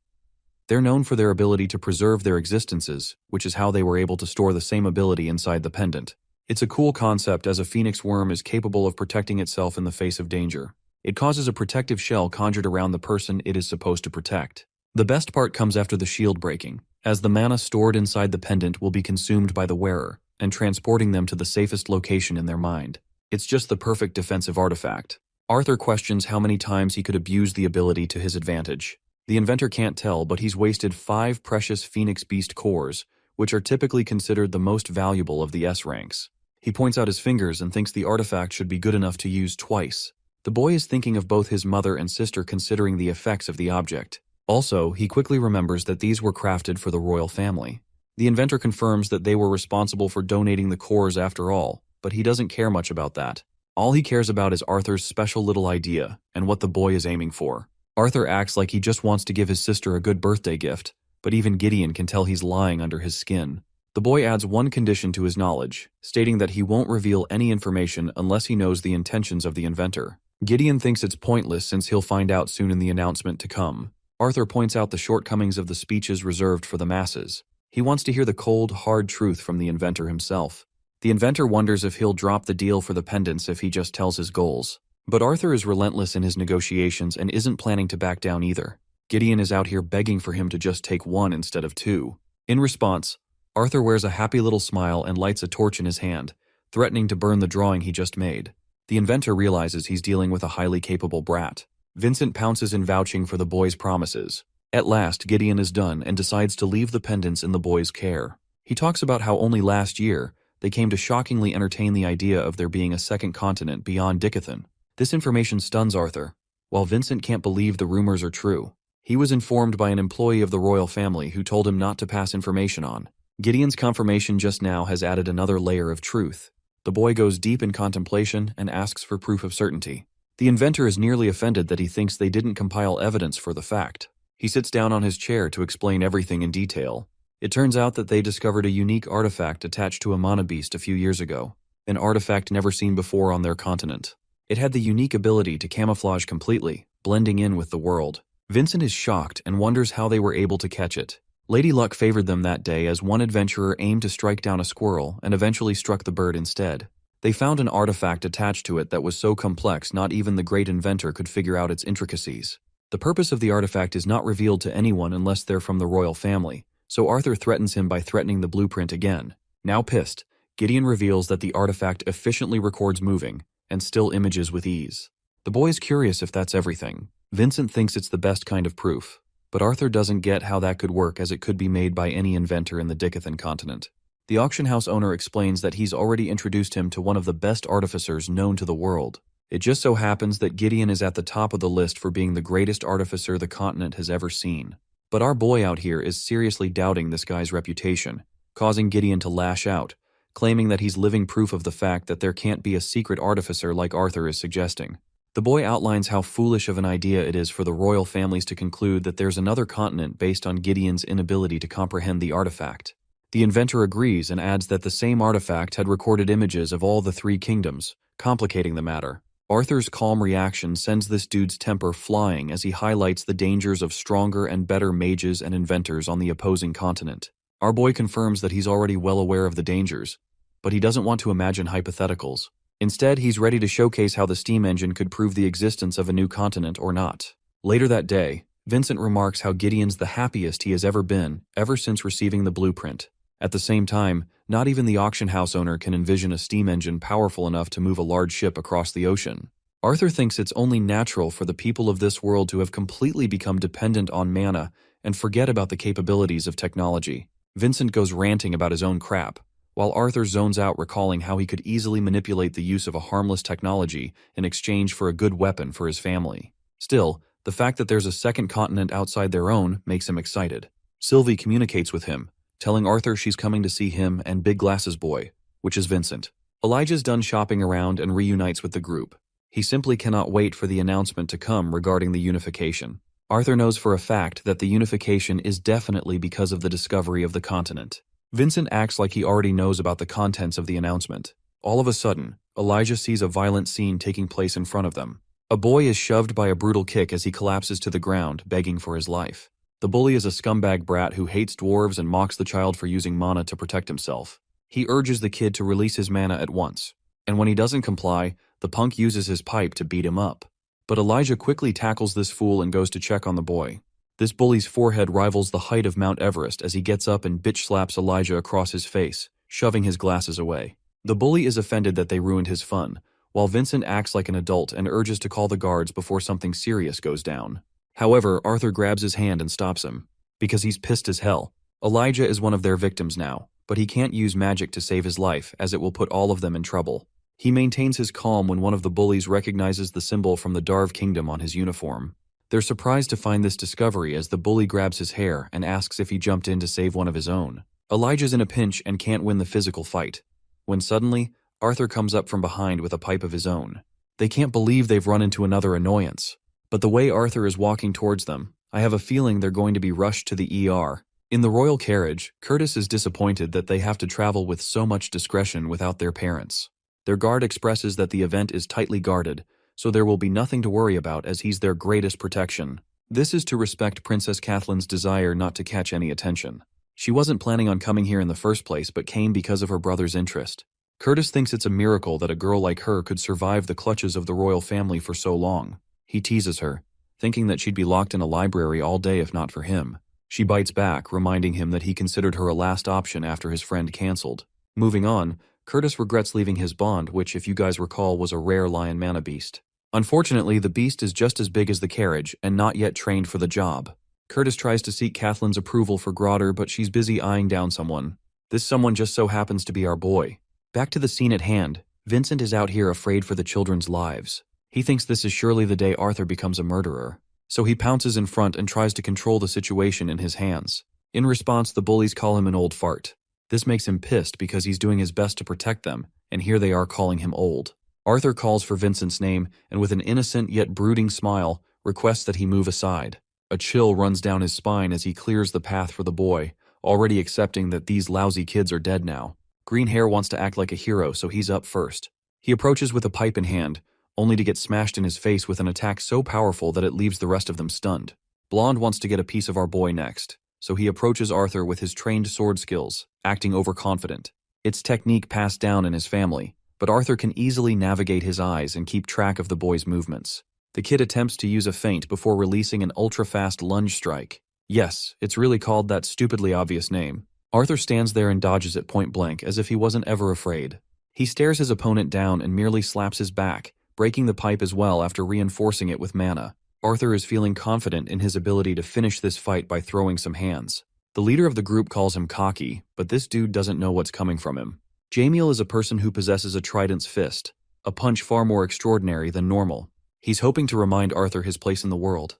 They're known for their ability to preserve their existences, which is how they were able to store the same ability inside the pendant. It's a cool concept as a phoenix worm is capable of protecting itself in the face of danger. It causes a protective shell conjured around the person it is supposed to protect. The best part comes after the shield breaking, as the mana stored inside the pendant will be consumed by the wearer, and transporting them to the safest location in their mind. It's just the perfect defensive artifact. Arthur questions how many times he could abuse the ability to his advantage. The inventor can't tell, but he's wasted 5 precious Phoenix Beast cores, which are typically considered the most valuable of the S ranks. He points out his fingers and thinks the artifact should be good enough to use twice. The boy is thinking of both his mother and sister considering the effects of the object. Also, he quickly remembers that these were crafted for the royal family. The inventor confirms that they were responsible for donating the cores after all, but he doesn't care much about that. All he cares about is Arthur's special little idea and what the boy is aiming for. Arthur acts like he just wants to give his sister a good birthday gift, but even Gideon can tell he's lying under his skin. The boy adds one condition to his knowledge, stating that he won't reveal any information unless he knows the intentions of the inventor. Gideon thinks it's pointless since he'll find out soon in the announcement to come. Arthur points out the shortcomings of the speeches reserved for the masses. He wants to hear the cold, hard truth from the inventor himself. The inventor wonders if he'll drop the deal for the pendants if he just tells his goals. But Arthur is relentless in his negotiations and isn't planning to back down either. Gideon is out here begging for him to just take 1 instead of 2. In response, Arthur wears a happy little smile and lights a torch in his hand, threatening to burn the drawing he just made. The inventor realizes he's dealing with a highly capable brat. Vincent pounces in vouching for the boy's promises. At last, Gideon is done and decides to leave the pendants in the boy's care. He talks about how only last year, they came to shockingly entertain the idea of there being a second continent beyond Dickathon. This information stuns Arthur. While Vincent can't believe the rumors are true, he was informed by an employee of the royal family who told him not to pass information on. Gideon's confirmation just now has added another layer of truth. The boy goes deep in contemplation and asks for proof of certainty. The inventor is nearly offended that he thinks they didn't compile evidence for the fact. He sits down on his chair to explain everything in detail. It turns out that they discovered a unique artifact attached to a mana beast a few years ago, an artifact never seen before on their continent. It had the unique ability to camouflage completely, blending in with the world. Vincent is shocked and wonders how they were able to catch it. Lady Luck favored them that day as one adventurer aimed to strike down a squirrel and eventually struck the bird instead. They found an artifact attached to it that was so complex not even the great inventor could figure out its intricacies. The purpose of the artifact is not revealed to anyone unless they're from the royal family, so Arthur threatens him by threatening the blueprint again. Now pissed, Gideon reveals that the artifact efficiently records moving and still images with ease. The boy is curious if that's everything. Vincent thinks it's the best kind of proof, but Arthur doesn't get how that could work as it could be made by any inventor in the Dickathon continent. The auction house owner explains that he's already introduced him to one of the best artificers known to the world. It just so happens that Gideon is at the top of the list for being the greatest artificer the continent has ever seen. But our boy out here is seriously doubting this guy's reputation, causing Gideon to lash out, claiming that he's living proof of the fact that there can't be a secret artificer like Arthur is suggesting. The boy outlines how foolish of an idea it is for the royal families to conclude that there's another continent based on Gideon's inability to comprehend the artifact. The inventor agrees and adds that the same artifact had recorded images of all the 3 kingdoms, complicating the matter. Arthur's calm reaction sends this dude's temper flying as he highlights the dangers of stronger and better mages and inventors on the opposing continent. Our boy confirms that he's already well aware of the dangers, but he doesn't want to imagine hypotheticals. Instead, he's ready to showcase how the steam engine could prove the existence of a new continent or not. Later that day, Vincent remarks how Gideon's the happiest he has ever been, ever since receiving the blueprint. At the same time, not even the auction house owner can envision a steam engine powerful enough to move a large ship across the ocean. Arthur thinks it's only natural for the people of this world to have completely become dependent on mana and forget about the capabilities of technology. Vincent goes ranting about his own crap, while Arthur zones out recalling how he could easily manipulate the use of a harmless technology in exchange for a good weapon for his family. Still, the fact that there's a second continent outside their own makes him excited. Sylvie communicates with him, telling Arthur she's coming to see him and Big Glasses Boy, which is Vincent. Elijah's done shopping around and reunites with the group. He simply cannot wait for the announcement to come regarding the unification. Arthur knows for a fact that the unification is definitely because of the discovery of the continent. Vincent acts like he already knows about the contents of the announcement. All of a sudden, Elijah sees a violent scene taking place in front of them. A boy is shoved by a brutal kick as he collapses to the ground, begging for his life. The bully is a scumbag brat who hates dwarves and mocks the child for using mana to protect himself. He urges the kid to release his mana at once, and when he doesn't comply, the punk uses his pipe to beat him up. But Elijah quickly tackles this fool and goes to check on the boy. This bully's forehead rivals the height of Mount Everest as he gets up and bitch slaps Elijah across his face, shoving his glasses away. The bully is offended that they ruined his fun, while Vincent acts like an adult and urges to call the guards before something serious goes down. However, Arthur grabs his hand and stops him, because he's pissed as hell. Elijah is one of their victims now, but he can't use magic to save his life as it will put all of them in trouble. He maintains his calm when one of the bullies recognizes the symbol from the Darv Kingdom on his uniform. They're surprised to find this discovery as the bully grabs his hair and asks if he jumped in to save one of his own. Elijah's in a pinch and can't win the physical fight, when suddenly, Arthur comes up from behind with a pipe of his own. They can't believe they've run into another annoyance. But the way Arthur is walking towards them, I have a feeling they're going to be rushed to the ER. In the royal carriage, Curtis is disappointed that they have to travel with so much discretion without their parents. Their guard expresses that the event is tightly guarded, so there will be nothing to worry about as he's their greatest protection. This is to respect Princess Cathleen's desire not to catch any attention. She wasn't planning on coming here in the first place but came because of her brother's interest. Curtis thinks it's a miracle that a girl like her could survive the clutches of the royal family for so long. He teases her, thinking that she'd be locked in a library all day if not for him. She bites back, reminding him that he considered her a last option after his friend cancelled. Moving on, Curtis regrets leaving his bond, which, if you guys recall, was a rare lion mana beast. Unfortunately, the beast is just as big as the carriage and not yet trained for the job. Curtis tries to seek Kathleen's approval for Grotter, but she's busy eyeing down someone. This someone just so happens to be our boy. Back to the scene at hand, Vincent is out here afraid for the children's lives. He thinks this is surely the day Arthur becomes a murderer. So he pounces in front and tries to control the situation in his hands. In response, the bullies call him an old fart. This makes him pissed because he's doing his best to protect them, and here they are calling him old. Arthur calls for Vincent's name and with an innocent yet brooding smile, requests that he move aside. A chill runs down his spine as he clears the path for the boy, already accepting that these lousy kids are dead now. Green Hair wants to act like a hero, so he's up first. He approaches with a pipe in hand, only to get smashed in his face with an attack so powerful that it leaves the rest of them stunned. Blonde wants to get a piece of our boy next, so he approaches Arthur with his trained sword skills, acting overconfident. It's technique passed down in his family, but Arthur can easily navigate his eyes and keep track of the boy's movements. The kid attempts to use a feint before releasing an ultra-fast lunge strike. Yes, it's really called that stupidly obvious name. Arthur stands there and dodges it point blank as if he wasn't ever afraid. He stares his opponent down and merely slaps his back, breaking the pipe as well after reinforcing it with mana. Arthur is feeling confident in his ability to finish this fight by throwing some hands. The leader of the group calls him cocky, but this dude doesn't know what's coming from him. Jamiel is a person who possesses a trident's fist, a punch far more extraordinary than normal. He's hoping to remind Arthur his place in the world.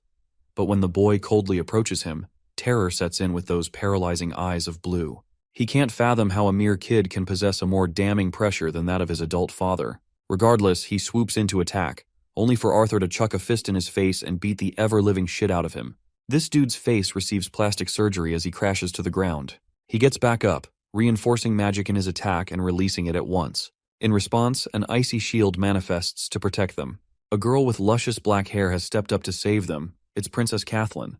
But when the boy coldly approaches him, terror sets in with those paralyzing eyes of blue. He can't fathom how a mere kid can possess a more damning pressure than that of his adult father. Regardless, he swoops in to attack, only for Arthur to chuck a fist in his face and beat the ever-living shit out of him. This dude's face receives plastic surgery as he crashes to the ground. He gets back up, reinforcing magic in his attack and releasing it at once. In response, an icy shield manifests to protect them. A girl with luscious black hair has stepped up to save them. It's Princess Kathleen.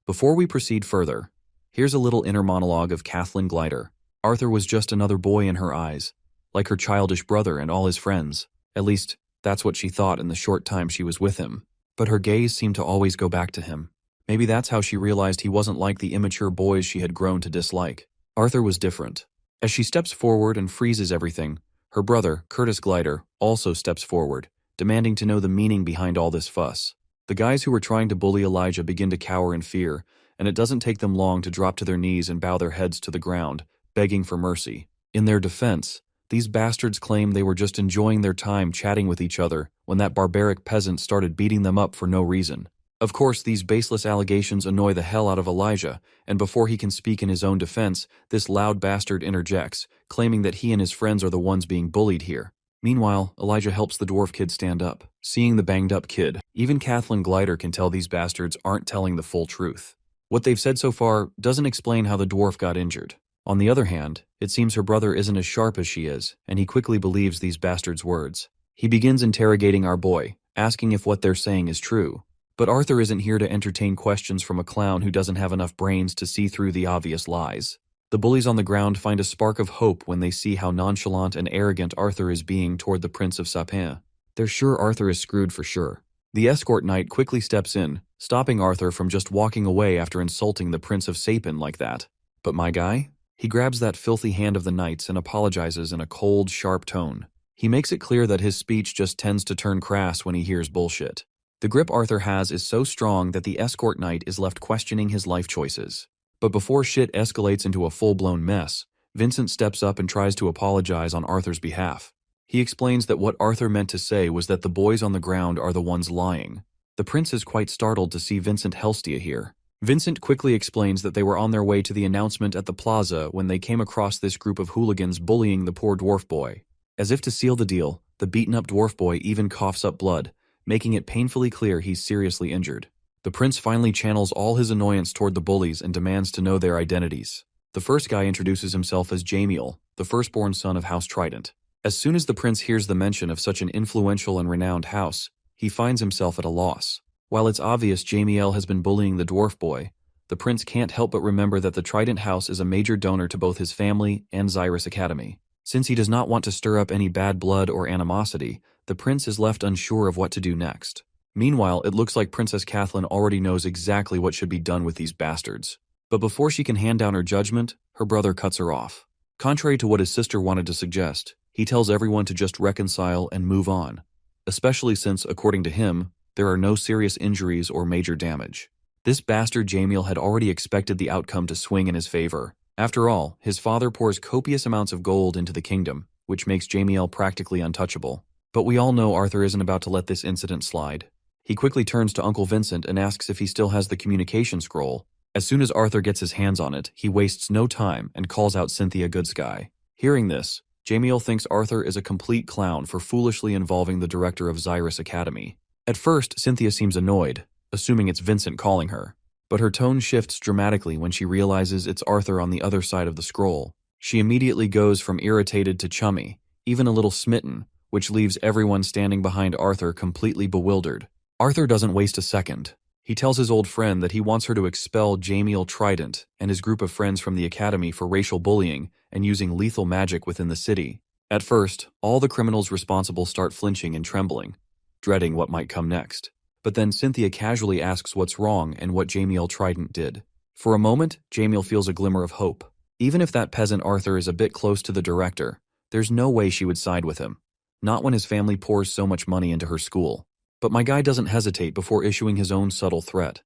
Before we proceed further, here's a little inner monologue of Kathleen Glider. Arthur was just another boy in her eyes, like her childish brother and all his friends. At least, that's what she thought in the short time she was with him. But her gaze seemed to always go back to him. Maybe that's how she realized he wasn't like the immature boys she had grown to dislike. Arthur was different. As she steps forward and freezes everything, her brother, Curtis Glider, also steps forward, demanding to know the meaning behind all this fuss. The guys who were trying to bully Elijah begin to cower in fear, and it doesn't take them long to drop to their knees and bow their heads to the ground, begging for mercy. In their defense, these bastards claim they were just enjoying their time chatting with each other when that barbaric peasant started beating them up for no reason. Of course, these baseless allegations annoy the hell out of Elijah, and before he can speak in his own defense, this loud bastard interjects, claiming that he and his friends are the ones being bullied here. Meanwhile, Elijah helps the dwarf kid stand up. Seeing the banged-up kid, even Kathleen Glider can tell these bastards aren't telling the full truth. What they've said so far doesn't explain how the dwarf got injured. On the other hand, it seems her brother isn't as sharp as she is, and he quickly believes these bastards' words. He begins interrogating our boy, asking if what they're saying is true. But Arthur isn't here to entertain questions from a clown who doesn't have enough brains to see through the obvious lies. The bullies on the ground find a spark of hope when they see how nonchalant and arrogant Arthur is being toward the Prince of Sapin. They're sure Arthur is screwed for sure. The escort knight quickly steps in, stopping Arthur from just walking away after insulting the Prince of Sapin like that. But my guy? He grabs that filthy hand of the knight's and apologizes in a cold, sharp tone. He makes it clear that his speech just tends to turn crass when he hears bullshit. The grip Arthur has is so strong that the escort knight is left questioning his life choices. But before shit escalates into a full-blown mess, Vincent steps up and tries to apologize on Arthur's behalf. He explains that what Arthur meant to say was that the boys on the ground are the ones lying. The prince is quite startled to see Vincent Helstia here. Vincent quickly explains that they were on their way to the announcement at the plaza when they came across this group of hooligans bullying the poor dwarf boy. As if to seal the deal, the beaten-up dwarf boy even coughs up blood, making it painfully clear he's seriously injured. The prince finally channels all his annoyance toward the bullies and demands to know their identities. The first guy introduces himself as Jamiel, the firstborn son of House Trident. As soon as the prince hears the mention of such an influential and renowned house, he finds himself at a loss. While it's obvious Jamiel has been bullying the dwarf boy, the prince can't help but remember that the Trident house is a major donor to both his family and Xyrus Academy. Since he does not want to stir up any bad blood or animosity, the prince is left unsure of what to do next. Meanwhile, it looks like Princess Kathleen already knows exactly what should be done with these bastards. But before she can hand down her judgment, her brother cuts her off. Contrary to what his sister wanted to suggest, he tells everyone to just reconcile and move on, especially since, according to him, there are no serious injuries or major damage. This bastard Jamiel had already expected the outcome to swing in his favor. After all, his father pours copious amounts of gold into the kingdom, which makes Jamiel practically untouchable. But we all know Arthur isn't about to let this incident slide. He quickly turns to Uncle Vincent and asks if he still has the communication scroll. As soon as Arthur gets his hands on it, he wastes no time and calls out Cynthia Goodsky. Hearing this, Jamiel thinks Arthur is a complete clown for foolishly involving the director of Xyrus Academy. At first, Cynthia seems annoyed, assuming it's Vincent calling her. But her tone shifts dramatically when she realizes it's Arthur on the other side of the scroll. She immediately goes from irritated to chummy, even a little smitten, which leaves everyone standing behind Arthur completely bewildered. Arthur doesn't waste a second. He tells his old friend that he wants her to expel Jamiel Trident and his group of friends from the academy for racial bullying and using lethal magic within the city. At first, all the criminals responsible start flinching and trembling, dreading what might come next. But then Cynthia casually asks what's wrong and what Jamiel Trident did. For a moment, Jamiel feels a glimmer of hope. Even if that peasant Arthur is a bit close to the director, there's no way she would side with him. Not when his family pours so much money into her school. But my guy doesn't hesitate before issuing his own subtle threat.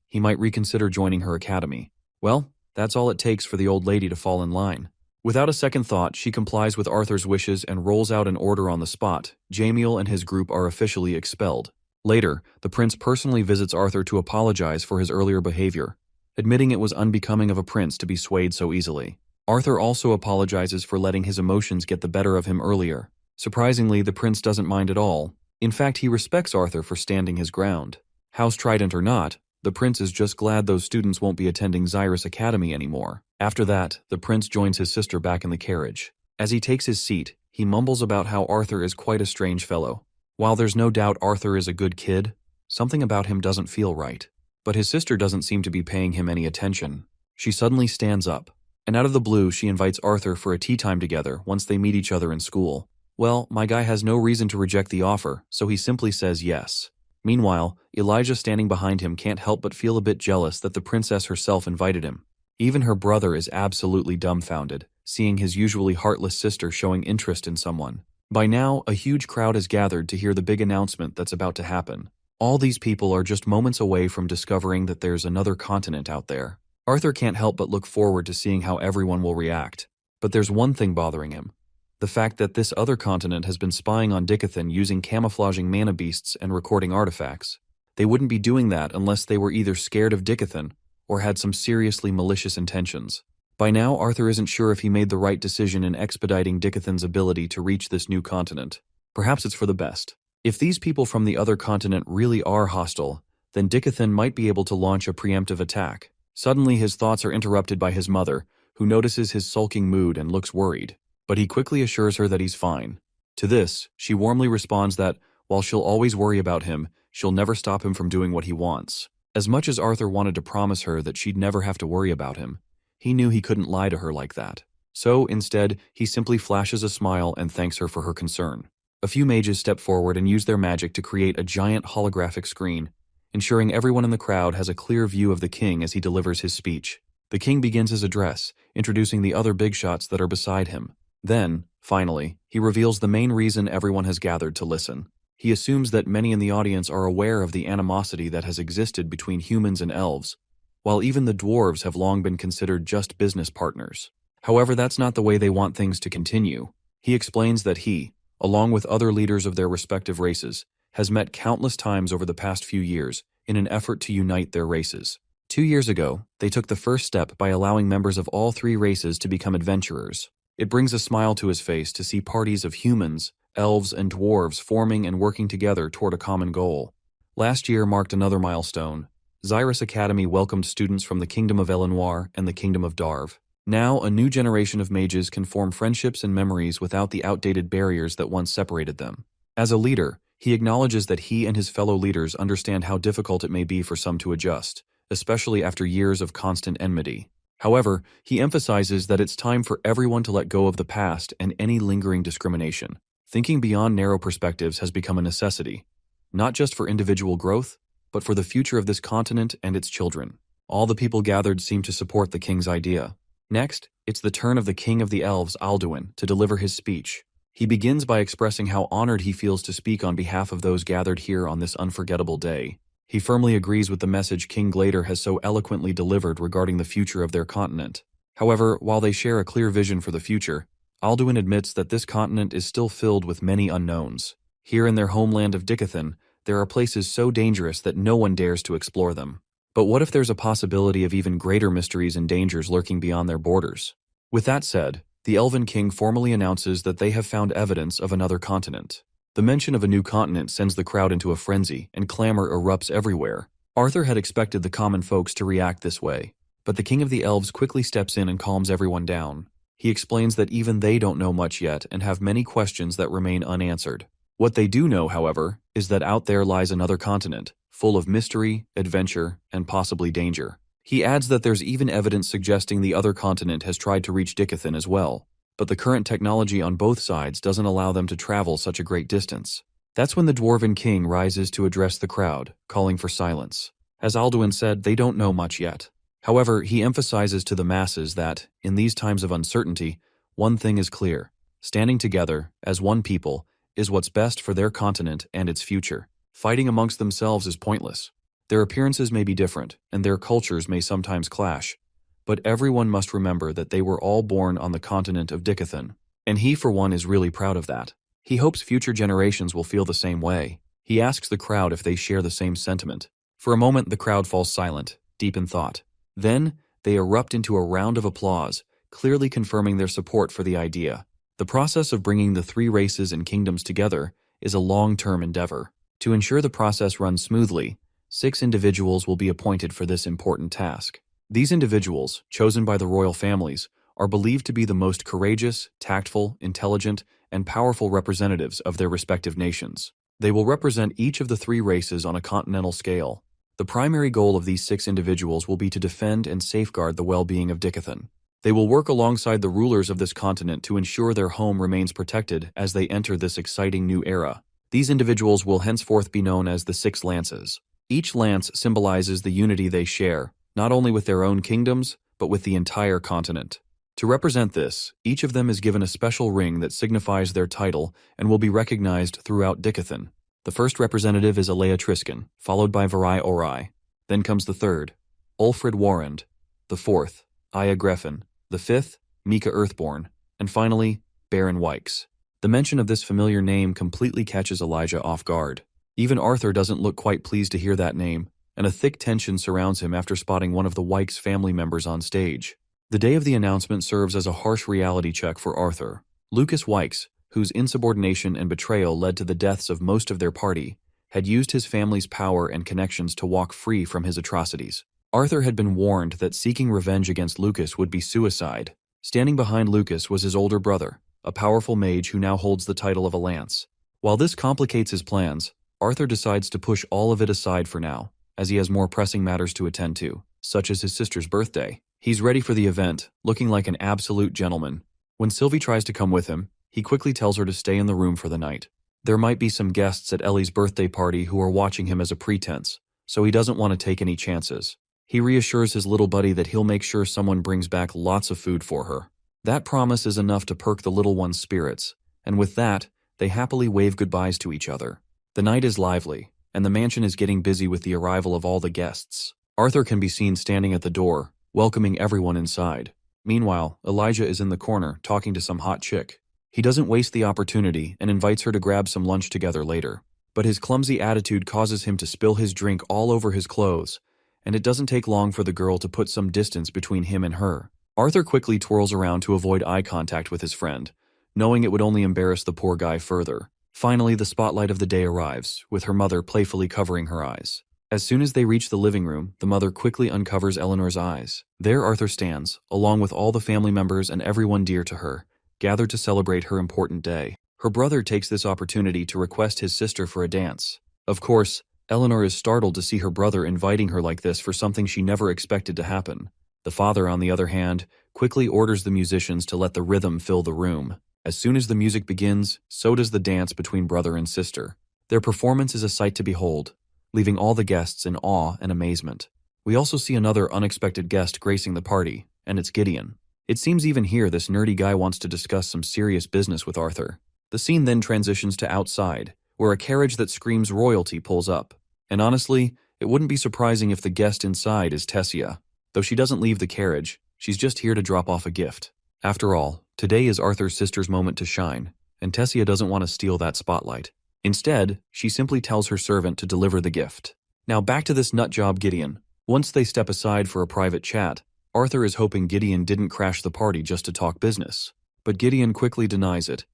He might reconsider joining her academy. Well, that's all it takes for the old lady to fall in line. Without a second thought, she complies with Arthur's wishes and rolls out an order on the spot. Jamiel and his group are officially expelled. Later, the prince personally visits Arthur to apologize for his earlier behavior, admitting it was unbecoming of a prince to be swayed so easily. Arthur also apologizes for letting his emotions get the better of him earlier. Surprisingly, the prince doesn't mind at all. In fact, he respects Arthur for standing his ground. House Trident or not, the prince is just glad those students won't be attending Xyrus Academy anymore. After that, the prince joins his sister back in the carriage. As he takes his seat, he mumbles about how Arthur is quite a strange fellow. While there's no doubt Arthur is a good kid, something about him doesn't feel right. But his sister doesn't seem to be paying him any attention. She suddenly stands up, and out of the blue she invites Arthur for a tea time together once they meet each other in school. Well, my guy has no reason to reject the offer, so he simply says yes. Meanwhile, Elijah standing behind him can't help but feel a bit jealous that the princess herself invited him. Even her brother is absolutely dumbfounded, seeing his usually heartless sister showing interest in someone. By now, a huge crowd has gathered to hear the big announcement that's about to happen. All these people are just moments away from discovering that there's another continent out there. Arthur can't help but look forward to seeing how everyone will react. But there's one thing bothering him. The fact that this other continent has been spying on Dickathon using camouflaging mana beasts and recording artifacts. They wouldn't be doing that unless they were either scared of Dickathon or had some seriously malicious intentions. By now, Arthur isn't sure if he made the right decision in expediting Dickathon's ability to reach this new continent. Perhaps it's for the best. If these people from the other continent really are hostile, then Dickathon might be able to launch a preemptive attack. Suddenly, his thoughts are interrupted by his mother, who notices his sulking mood and looks worried. But he quickly assures her that he's fine. To this, she warmly responds that, while she'll always worry about him, she'll never stop him from doing what he wants. As much as Arthur wanted to promise her that she'd never have to worry about him, he knew he couldn't lie to her like that. So, instead, he simply flashes a smile and thanks her for her concern. A few mages step forward and use their magic to create a giant holographic screen, ensuring everyone in the crowd has a clear view of the king as he delivers his speech. The king begins his address, introducing the other big shots that are beside him. Then, finally, he reveals the main reason everyone has gathered to listen. He assumes that many in the audience are aware of the animosity that has existed between humans and elves, while even the dwarves have long been considered just business partners. However, that's not the way they want things to continue. He explains that he, along with other leaders of their respective races, has met countless times over the past few years in an effort to unite their races. 2 years ago, they took the first step by allowing members of all three races to become adventurers. It brings a smile to his face to see parties of humans, elves, and dwarves forming and working together toward a common goal. Last year marked another milestone. Xyrus Academy welcomed students from the Kingdom of Elenoir and the Kingdom of Darv. Now, a new generation of mages can form friendships and memories without the outdated barriers that once separated them. As a leader, he acknowledges that he and his fellow leaders understand how difficult it may be for some to adjust, especially after years of constant enmity. However, he emphasizes that it's time for everyone to let go of the past and any lingering discrimination. Thinking beyond narrow perspectives has become a necessity, not just for individual growth, but for the future of this continent and its children. All the people gathered seem to support the king's idea. Next, it's the turn of the king of the elves, Alduin, to deliver his speech. He begins by expressing how honored he feels to speak on behalf of those gathered here on this unforgettable day. He firmly agrees with the message King Glader has so eloquently delivered regarding the future of their continent. However, while they share a clear vision for the future, Alduin admits that this continent is still filled with many unknowns. Here in their homeland of Dickathon, there are places so dangerous that no one dares to explore them. But what if there's a possibility of even greater mysteries and dangers lurking beyond their borders? With that said, the Elven King formally announces that they have found evidence of another continent. The mention of a new continent sends the crowd into a frenzy, and clamor erupts everywhere. Arthur had expected the common folks to react this way, but the King of the Elves quickly steps in and calms everyone down. He explains that even they don't know much yet and have many questions that remain unanswered. What they do know, however, is that out there lies another continent, full of mystery, adventure, and possibly danger. He adds that there's even evidence suggesting the other continent has tried to reach Dickathon as well, but the current technology on both sides doesn't allow them to travel such a great distance. That's when the Dwarven King rises to address the crowd, calling for silence. As Alduin said, they don't know much yet. However, he emphasizes to the masses that, in these times of uncertainty, one thing is clear: standing together, as one people, is what's best for their continent and its future. Fighting amongst themselves is pointless. Their appearances may be different, and their cultures may sometimes clash, but everyone must remember that they were all born on the continent of Dickathon, and he for one is really proud of that. He hopes future generations will feel the same way. He asks the crowd if they share the same sentiment. For a moment, the crowd falls silent, deep in thought. Then, they erupt into a round of applause, clearly confirming their support for the idea. The process of bringing the three races and kingdoms together is a long-term endeavor. To ensure the process runs smoothly, 6 individuals will be appointed for this important task. These individuals, chosen by the royal families, are believed to be the most courageous, tactful, intelligent, and powerful representatives of their respective nations. They will represent each of the 3 races on a continental scale. The primary goal of these 6 individuals will be to defend and safeguard the well-being of Dickathon. They will work alongside the rulers of this continent to ensure their home remains protected as they enter this exciting new era. These individuals will henceforth be known as the 6 Lances. Each lance symbolizes the unity they share, not only with their own kingdoms, but with the entire continent. To represent this, each of them is given a special ring that signifies their title and will be recognized throughout Dickathon. The first representative is Alea Triskin, followed by Varai Orai. Then comes the third, Ulfrid Warrand. The fourth, Aya Greffin. The fifth, Mika Earthborn. And finally, Baron Wykes. The mention of this familiar name completely catches Elijah off guard. Even Arthur doesn't look quite pleased to hear that name, and a thick tension surrounds him after spotting one of the Wykes family members on stage. The day of the announcement serves as a harsh reality check for Arthur. Lucas Wykes, whose insubordination and betrayal led to the deaths of most of their party, had used his family's power and connections to walk free from his atrocities. Arthur had been warned that seeking revenge against Lucas would be suicide. Standing behind Lucas was his older brother, a powerful mage who now holds the title of a lance. While this complicates his plans, Arthur decides to push all of it aside for now, as he has more pressing matters to attend to, such as his sister's birthday. He's ready for the event, looking like an absolute gentleman. When Sylvie tries to come with him, he quickly tells her to stay in the room for the night. There might be some guests at Ellie's birthday party who are watching him as a pretense, so he doesn't want to take any chances. He reassures his little buddy that he'll make sure someone brings back lots of food for her. That promise is enough to perk the little one's spirits, and with that, they happily wave goodbyes to each other. The night is lively, and the mansion is getting busy with the arrival of all the guests. Arthur can be seen standing at the door, welcoming everyone inside. Meanwhile, Elijah is in the corner, talking to some hot chick. He doesn't waste the opportunity and invites her to grab some lunch together later. But his clumsy attitude causes him to spill his drink all over his clothes, and it doesn't take long for the girl to put some distance between him and her. Arthur quickly twirls around to avoid eye contact with his friend, knowing it would only embarrass the poor guy further. Finally, the spotlight of the day arrives, with her mother playfully covering her eyes. As soon as they reach the living room, the mother quickly uncovers Eleanor's eyes. There Arthur stands, along with all the family members and everyone dear to her, gathered to celebrate her important day. Her brother takes this opportunity to request his sister for a dance. Of course, Eleanor is startled to see her brother inviting her like this for something she never expected to happen. The father, on the other hand, quickly orders the musicians to let the rhythm fill the room. As soon as the music begins, so does the dance between brother and sister. Their performance is a sight to behold, leaving all the guests in awe and amazement. We also see another unexpected guest gracing the party, and it's Gideon. It seems even here this nerdy guy wants to discuss some serious business with Arthur. The scene then transitions to outside, where a carriage that screams royalty pulls up. And honestly, it wouldn't be surprising if the guest inside is Tessia. Though she doesn't leave the carriage, she's just here to drop off a gift. After all, today is Arthur's sister's moment to shine, and Tessia doesn't want to steal that spotlight. Instead, she simply tells her servant to deliver the gift. Now back to this nutjob Gideon. Once they step aside for a private chat, Arthur is hoping Gideon didn't crash the party just to talk business. But Gideon quickly denies it,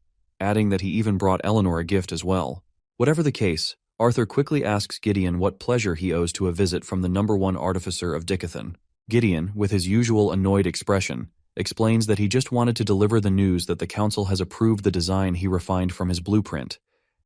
adding that he even brought Eleanor a gift as well. Whatever the case, Arthur quickly asks Gideon what pleasure he owes to a visit from the #1 artificer of Dickathon. Gideon, with his usual annoyed expression, explains that he just wanted to deliver the news that the council has approved the design he refined from his blueprint,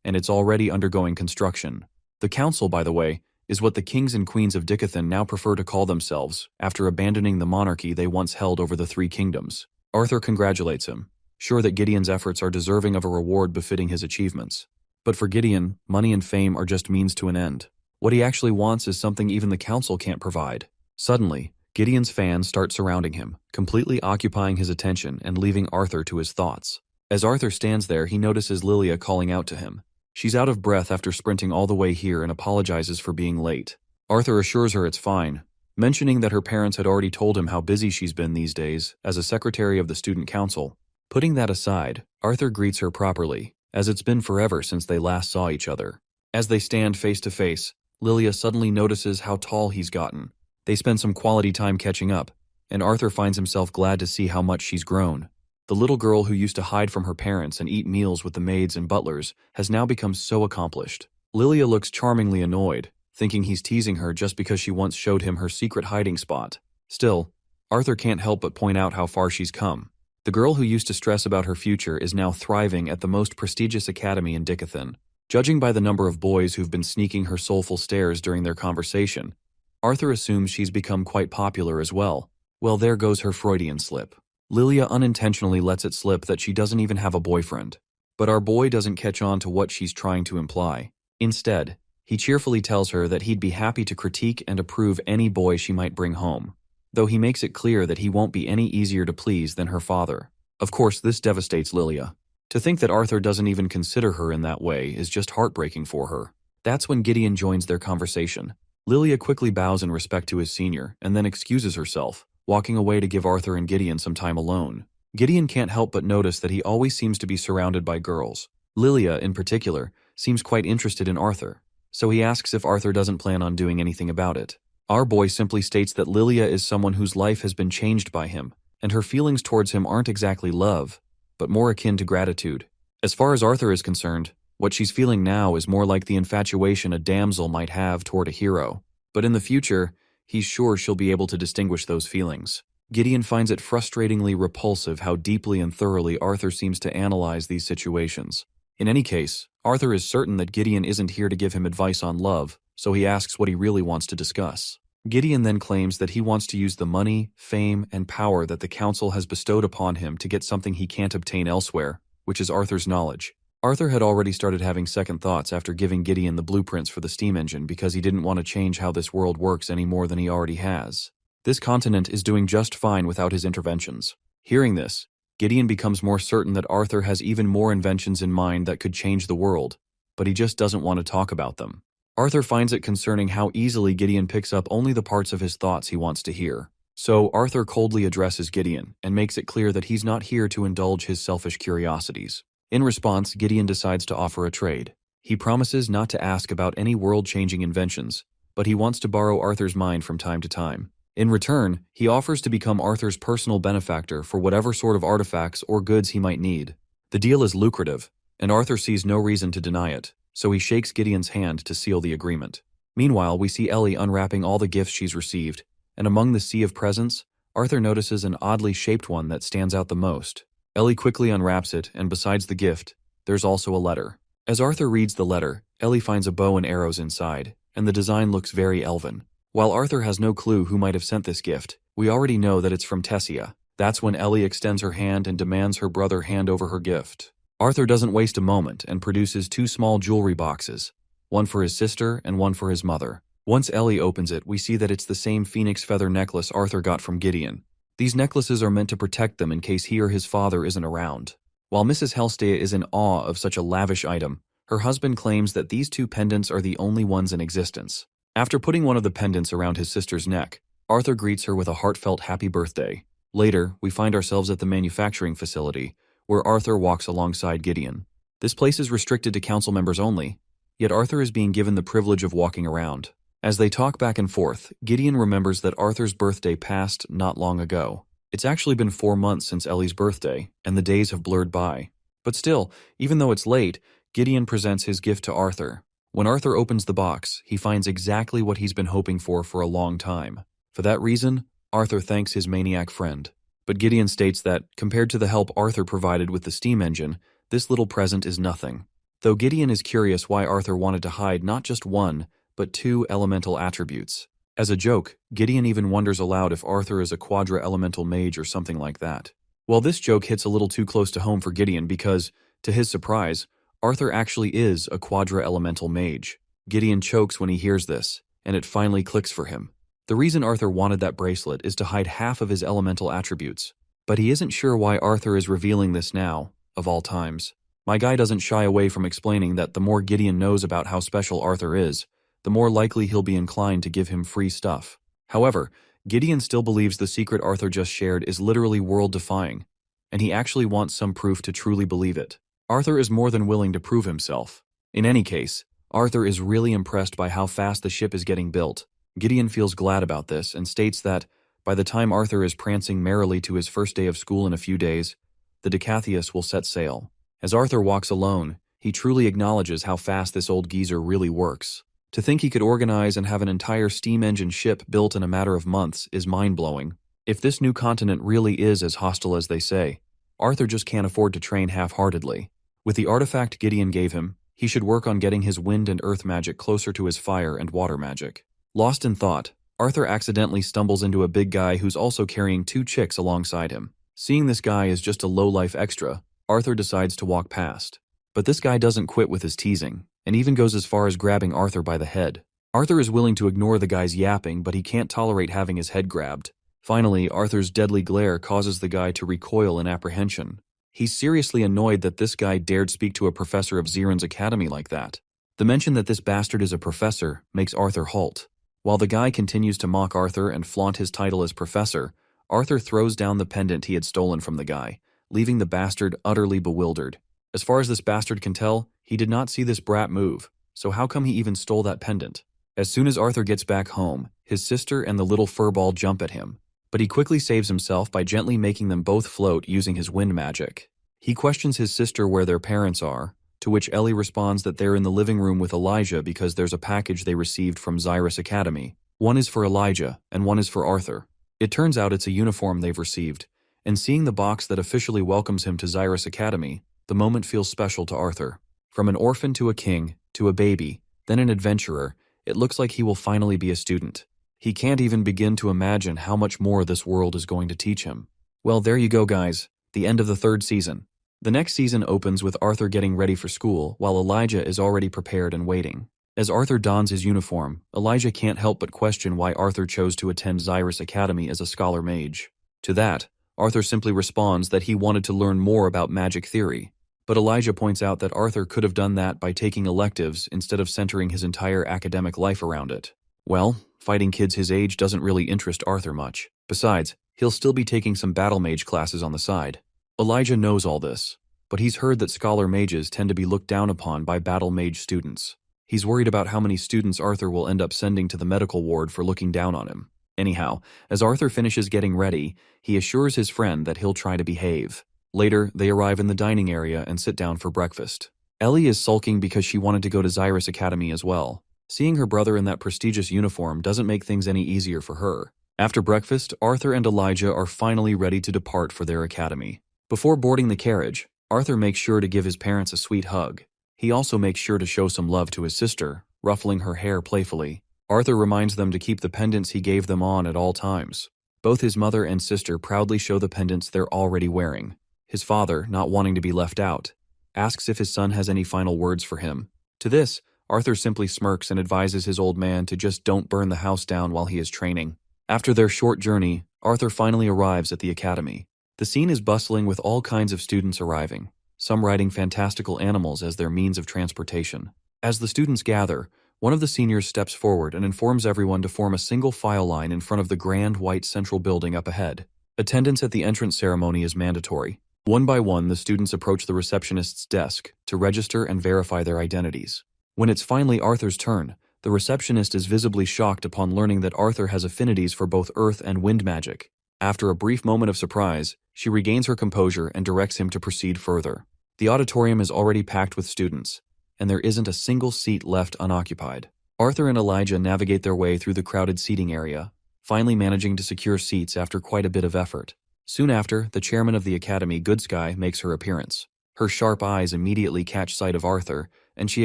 and it's already undergoing construction. The council, by the way, is what the kings and queens of Dickathon now prefer to call themselves after abandoning the monarchy they once held over the 3 kingdoms. Arthur congratulates him, sure that Gideon's efforts are deserving of a reward befitting his achievements. But for Gideon, money and fame are just means to an end. What he actually wants is something even the council can't provide. Suddenly, Gideon's fans start surrounding him, completely occupying his attention and leaving Arthur to his thoughts. As Arthur stands there, he notices Lilia calling out to him. She's out of breath after sprinting all the way here and apologizes for being late. Arthur assures her it's fine, mentioning that her parents had already told him how busy she's been these days as a secretary of the student council. Putting that aside, Arthur greets her properly, as it's been forever since they last saw each other. As they stand face to face, Lilia suddenly notices how tall he's gotten. They spend some quality time catching up, and Arthur finds himself glad to see how much she's grown. The little girl who used to hide from her parents and eat meals with the maids and butlers has now become so accomplished. Lilia looks charmingly annoyed, thinking he's teasing her just because she once showed him her secret hiding spot. Still, Arthur can't help but point out how far she's come. The girl who used to stress about her future is now thriving at the most prestigious academy in Dickathon. Judging by the number of boys who've been sneaking her soulful stares during their conversation, Arthur assumes she's become quite popular as well. Well, there goes her Freudian slip. Lilia unintentionally lets it slip that she doesn't even have a boyfriend. But our boy doesn't catch on to what she's trying to imply. Instead, he cheerfully tells her that he'd be happy to critique and approve any boy she might bring home, though he makes it clear that he won't be any easier to please than her father. Of course, this devastates Lilia. To think that Arthur doesn't even consider her in that way is just heartbreaking for her. That's when Gideon joins their conversation. Lilia quickly bows in respect to his senior and then excuses herself, walking away to give Arthur and Gideon some time alone. Gideon can't help but notice that he always seems to be surrounded by girls. Lilia, in particular, seems quite interested in Arthur, so he asks if Arthur doesn't plan on doing anything about it. Our boy simply states that Lilia is someone whose life has been changed by him, and her feelings towards him aren't exactly love, but more akin to gratitude. As far as Arthur is concerned, what she's feeling now is more like the infatuation a damsel might have toward a hero. But in the future, he's sure she'll be able to distinguish those feelings. Gideon finds it frustratingly repulsive how deeply and thoroughly Arthur seems to analyze these situations. In any case, Arthur is certain that Gideon isn't here to give him advice on love, so he asks what he really wants to discuss. Gideon then claims that he wants to use the money, fame, and power that the council has bestowed upon him to get something he can't obtain elsewhere, which is Arthur's knowledge. Arthur had already started having second thoughts after giving Gideon the blueprints for the steam engine because he didn't want to change how this world works any more than he already has. This continent is doing just fine without his interventions. Hearing this, Gideon becomes more certain that Arthur has even more inventions in mind that could change the world, but he just doesn't want to talk about them. Arthur finds it concerning how easily Gideon picks up only the parts of his thoughts he wants to hear. So Arthur coldly addresses Gideon and makes it clear that he's not here to indulge his selfish curiosities. In response, Gideon decides to offer a trade. He promises not to ask about any world-changing inventions, but he wants to borrow Arthur's mind from time to time. In return, he offers to become Arthur's personal benefactor for whatever sort of artifacts or goods he might need. The deal is lucrative, and Arthur sees no reason to deny it, so he shakes Gideon's hand to seal the agreement. Meanwhile, we see Ellie unwrapping all the gifts she's received, and among the sea of presents, Arthur notices an oddly shaped one that stands out the most. Ellie quickly unwraps it, and besides the gift, there's also a letter. As Arthur reads the letter, Ellie finds a bow and arrows inside, and the design looks very elven. While Arthur has no clue who might have sent this gift, we already know that it's from Tessia. That's when Ellie extends her hand and demands her brother hand over her gift. Arthur doesn't waste a moment and produces 2 small jewelry boxes, one for his sister and one for his mother. Once Ellie opens it, we see that it's the same phoenix feather necklace Arthur got from Gideon. These necklaces are meant to protect them in case he or his father isn't around. While Mrs. Helstea is in awe of such a lavish item, her husband claims that these 2 pendants are the only ones in existence. After putting one of the pendants around his sister's neck, Arthur greets her with a heartfelt happy birthday. Later, we find ourselves at the manufacturing facility, where Arthur walks alongside Gideon. This place is restricted to council members only, yet Arthur is being given the privilege of walking around. As they talk back and forth, Gideon remembers that Arthur's birthday passed not long ago. It's actually been 4 months since Ellie's birthday, and the days have blurred by. But still, even though it's late, Gideon presents his gift to Arthur. When Arthur opens the box, he finds exactly what he's been hoping for a long time. For that reason, Arthur thanks his maniac friend. But Gideon states that, compared to the help Arthur provided with the steam engine, this little present is nothing. Though Gideon is curious why Arthur wanted to hide not just 1, but 2 elemental attributes. As a joke, Gideon even wonders aloud if Arthur is a quadra-elemental mage or something like that. Well, this joke hits a little too close to home for Gideon because, to his surprise, Arthur actually is a quadra-elemental mage. Gideon chokes when he hears this, and it finally clicks for him. The reason Arthur wanted that bracelet is to hide half of his elemental attributes, but he isn't sure why Arthur is revealing this now, of all times. My guy doesn't shy away from explaining that the more Gideon knows about how special Arthur is, the more likely he'll be inclined to give him free stuff. However, Gideon still believes the secret Arthur just shared is literally world-defying, and he actually wants some proof to truly believe it. Arthur is more than willing to prove himself. In any case, Arthur is really impressed by how fast the ship is getting built. Gideon feels glad about this and states that, by the time Arthur is prancing merrily to his first day of school in a few days, the Decathius will set sail. As Arthur walks alone, he truly acknowledges how fast this old geezer really works. To think he could organize and have an entire steam engine ship built in a matter of months is mind-blowing. If this new continent really is as hostile as they say, Arthur just can't afford to train half-heartedly. With the artifact Gideon gave him, he should work on getting his wind and earth magic closer to his fire and water magic. Lost in thought, Arthur accidentally stumbles into a big guy who's also carrying 2 chicks alongside him. Seeing this guy as just a low-life extra, Arthur decides to walk past. But this guy doesn't quit with his teasing, and even goes as far as grabbing Arthur by the head. Arthur is willing to ignore the guy's yapping, but he can't tolerate having his head grabbed. Finally, Arthur's deadly glare causes the guy to recoil in apprehension. He's seriously annoyed that this guy dared speak to a professor of Xyrus Academy like that. The mention that this bastard is a professor makes Arthur halt. While the guy continues to mock Arthur and flaunt his title as professor, Arthur throws down the pendant he had stolen from the guy, leaving the bastard utterly bewildered. As far as this bastard can tell, he did not see this brat move, so how come he even stole that pendant? As soon as Arthur gets back home, his sister and the little furball jump at him, but he quickly saves himself by gently making them both float using his wind magic. He questions his sister where their parents are, to which Ellie responds that they're in the living room with Elijah because there's a package they received from Xyrus Academy. One is for Elijah, and one is for Arthur. It turns out it's a uniform they've received, and seeing the box that officially welcomes him to Xyrus Academy, the moment feels special to Arthur. From an orphan to a king, to a baby, then an adventurer, it looks like he will finally be a student. He can't even begin to imagine how much more this world is going to teach him. Well, there you go, guys. The end of the 3rd season. The next season opens with Arthur getting ready for school, while Elijah is already prepared and waiting. As Arthur dons his uniform, Elijah can't help but question why Arthur chose to attend Xyrus Academy as a scholar mage. To that, Arthur simply responds that he wanted to learn more about magic theory. But Elijah points out that Arthur could have done that by taking electives instead of centering his entire academic life around it. Well, fighting kids his age doesn't really interest Arthur much. Besides, he'll still be taking some battle mage classes on the side. Elijah knows all this, but he's heard that scholar mages tend to be looked down upon by battle mage students. He's worried about how many students Arthur will end up sending to the medical ward for looking down on him. Anyhow, as Arthur finishes getting ready, he assures his friend that he'll try to behave. Later, they arrive in the dining area and sit down for breakfast. Ellie is sulking because she wanted to go to Xyrus Academy as well. Seeing her brother in that prestigious uniform doesn't make things any easier for her. After breakfast, Arthur and Elijah are finally ready to depart for their academy. Before boarding the carriage, Arthur makes sure to give his parents a sweet hug. He also makes sure to show some love to his sister, ruffling her hair playfully. Arthur reminds them to keep the pendants he gave them on at all times. Both his mother and sister proudly show the pendants they're already wearing. His father, not wanting to be left out, asks if his son has any final words for him. To this, Arthur simply smirks and advises his old man to just don't burn the house down while he is training. After their short journey, Arthur finally arrives at the academy. The scene is bustling with all kinds of students arriving, some riding fantastical animals as their means of transportation. As the students gather, one of the seniors steps forward and informs everyone to form a single file line in front of the grand white central building up ahead. Attendance at the entrance ceremony is mandatory. One by one, the students approach the receptionist's desk to register and verify their identities. When it's finally Arthur's turn, the receptionist is visibly shocked upon learning that Arthur has affinities for both earth and wind magic. After a brief moment of surprise, she regains her composure and directs him to proceed further. The auditorium is already packed with students, and there isn't a single seat left unoccupied. Arthur and Elijah navigate their way through the crowded seating area, finally managing to secure seats after quite a bit of effort. Soon after, the chairman of the academy, Good Sky, makes her appearance. Her sharp eyes immediately catch sight of Arthur, and she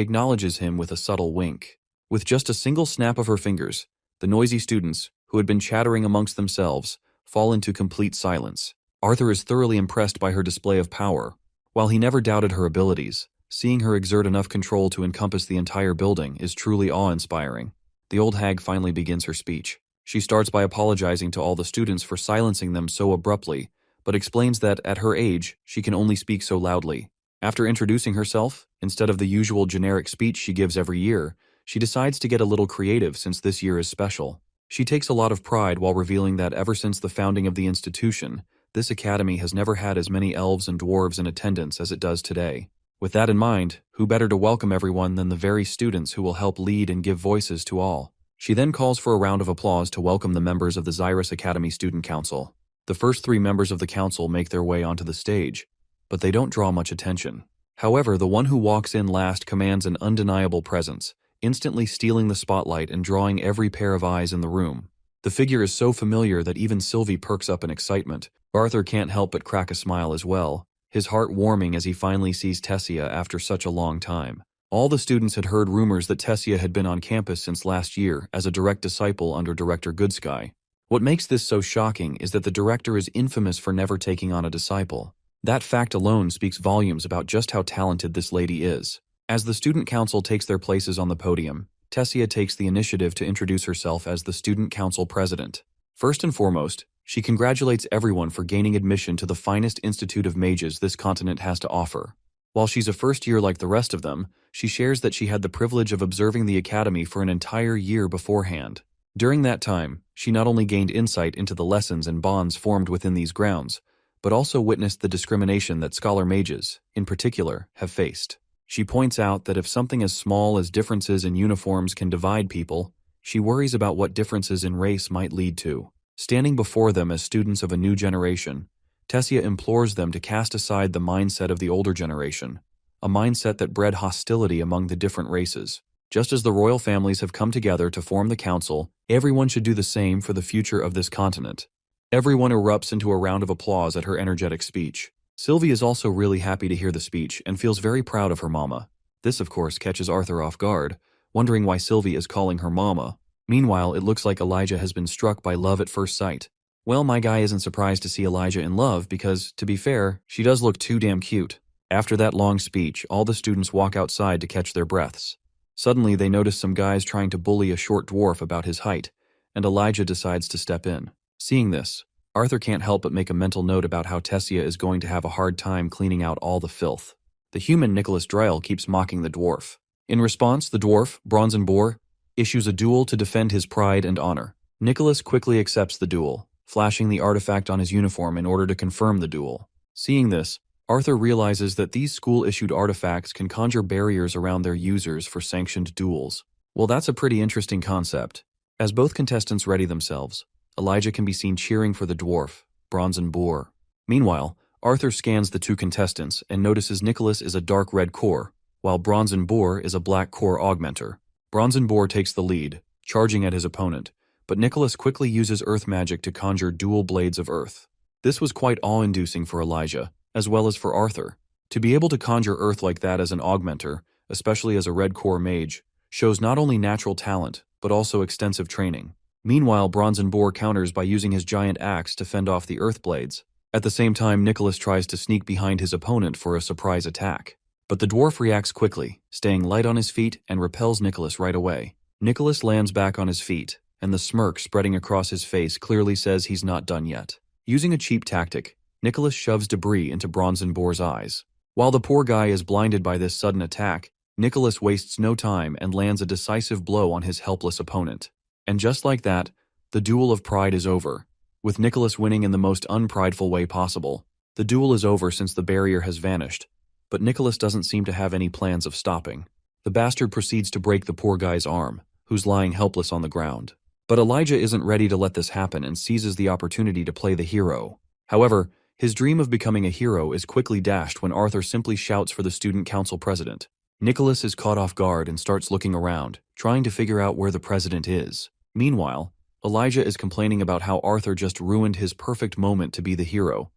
acknowledges him with a subtle wink. With just a single snap of her fingers, the noisy students, who had been chattering amongst themselves, fall into complete silence. Arthur is thoroughly impressed by her display of power. While he never doubted her abilities, seeing her exert enough control to encompass the entire building is truly awe-inspiring. The old hag finally begins her speech. She starts by apologizing to all the students for silencing them so abruptly, but explains that at her age, she can only speak so loudly. After introducing herself, instead of the usual generic speech she gives every year, she decides to get a little creative since this year is special. She takes a lot of pride while revealing that ever since the founding of the institution, this academy has never had as many elves and dwarves in attendance as it does today. With that in mind, who better to welcome everyone than the very students who will help lead and give voices to all? She then calls for a round of applause to welcome the members of the Xyrus Academy Student Council. The first 3 members of the council make their way onto the stage, but they don't draw much attention. However, the one who walks in last commands an undeniable presence, instantly stealing the spotlight and drawing every pair of eyes in the room. The figure is so familiar that even Sylvie perks up in excitement. Arthur can't help but crack a smile as well, his heart warming as he finally sees Tessia after such a long time. All the students had heard rumors that Tessia had been on campus since last year as a direct disciple under Director Goodsky. What makes this so shocking is that the director is infamous for never taking on a disciple. That fact alone speaks volumes about just how talented this lady is. As the student council takes their places on the podium, Tessia takes the initiative to introduce herself as the student council president. First and foremost, She congratulates everyone for gaining admission to the finest institute of mages this continent has to offer. While she's a first year like the rest of them, she shares that she had the privilege of observing the academy for an entire year beforehand. During that time, she not only gained insight into the lessons and bonds formed within these grounds, but also witnessed the discrimination that scholar mages, in particular, have faced. She points out that if something as small as differences in uniforms can divide people, she worries about what differences in race might lead to. Standing before them as students of a new generation, Tessia implores them to cast aside the mindset of the older generation, a mindset that bred hostility among the different races. Just as the royal families have come together to form the council, everyone should do the same for the future of this continent. Everyone erupts into a round of applause at her energetic speech. Sylvie is also really happy to hear the speech and feels very proud of her mama. This, of course, catches Arthur off guard, wondering why Sylvie is calling her mama. Meanwhile, it looks like Elijah has been struck by love at first sight. Well, my guy isn't surprised to see Elijah in love because, to be fair, she does look too damn cute. After that long speech, all the students walk outside to catch their breaths. Suddenly, they notice some guys trying to bully a short dwarf about his height, and Elijah decides to step in. Seeing this, Arthur can't help but make a mental note about how Tessia is going to have a hard time cleaning out all the filth. The human Nicholas Dryle keeps mocking the dwarf. In response, the dwarf, Bronzenboar, issues a duel to defend his pride and honor. Nicholas quickly accepts the duel, flashing the artifact on his uniform in order to confirm the duel. Seeing this, Arthur realizes that these school-issued artifacts can conjure barriers around their users for sanctioned duels. Well, that's a pretty interesting concept. As both contestants ready themselves, Elijah can be seen cheering for the dwarf, Bronzenboar. Meanwhile, Arthur scans the two contestants and notices Nicholas is a dark red core, while Bronzenboar is a black core augmenter. Bronzenboar takes the lead, charging at his opponent, but Nicholas quickly uses earth magic to conjure dual blades of earth. This was quite awe-inducing for Elijah, as well as for Arthur. To be able to conjure earth like that as an augmenter, especially as a red core mage, shows not only natural talent, but also extensive training. Meanwhile, Bronzenboar counters by using his giant axe to fend off the earth blades. At the same time, Nicholas tries to sneak behind his opponent for a surprise attack. But the dwarf reacts quickly, staying light on his feet and repels Nicholas right away. Nicholas lands back on his feet, and the smirk spreading across his face clearly says he's not done yet. Using a cheap tactic, Nicholas shoves debris into Bronzenboar's eyes. While the poor guy is blinded by this sudden attack, Nicholas wastes no time and lands a decisive blow on his helpless opponent. And just like that, the duel of pride is over, with Nicholas winning in the most unprideful way possible. The duel is over since the barrier has vanished, but Nicholas doesn't seem to have any plans of stopping. The bastard proceeds to break the poor guy's arm, who's lying helpless on the ground. But Elijah isn't ready to let this happen and seizes the opportunity to play the hero. However, his dream of becoming a hero is quickly dashed when Arthur simply shouts for the student council president. Nicholas is caught off guard and starts looking around, trying to figure out where the president is. Meanwhile, Elijah is complaining about how Arthur just ruined his perfect moment to be the hero,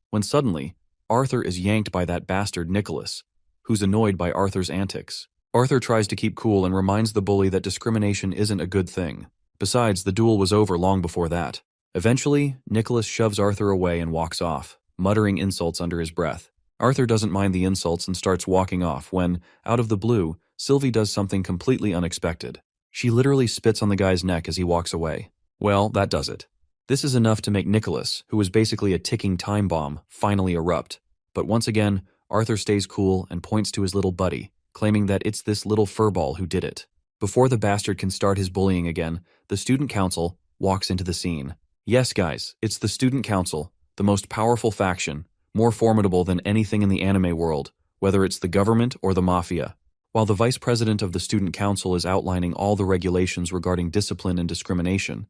when suddenly, Arthur is yanked by that bastard Nicholas, who's annoyed by Arthur's antics. Arthur tries to keep cool and reminds the bully that discrimination isn't a good thing. Besides, the duel was over long before that. Eventually, Nicholas shoves Arthur away and walks off, muttering insults under his breath. Arthur doesn't mind the insults and starts walking off when, out of the blue, Sylvie does something completely unexpected. She literally spits on the guy's neck as he walks away. Well, that does it. This is enough to make Nicholas, who is basically a ticking time bomb, finally erupt. But once again, Arthur stays cool and points to his little buddy, claiming that it's this little furball who did it. Before the bastard can start his bullying again, the student council walks into the scene. Yes, guys, it's the student council, the most powerful faction, more formidable than anything in the anime world, whether it's the government or the mafia. While the vice president of the student council is outlining all the regulations regarding discipline and discrimination,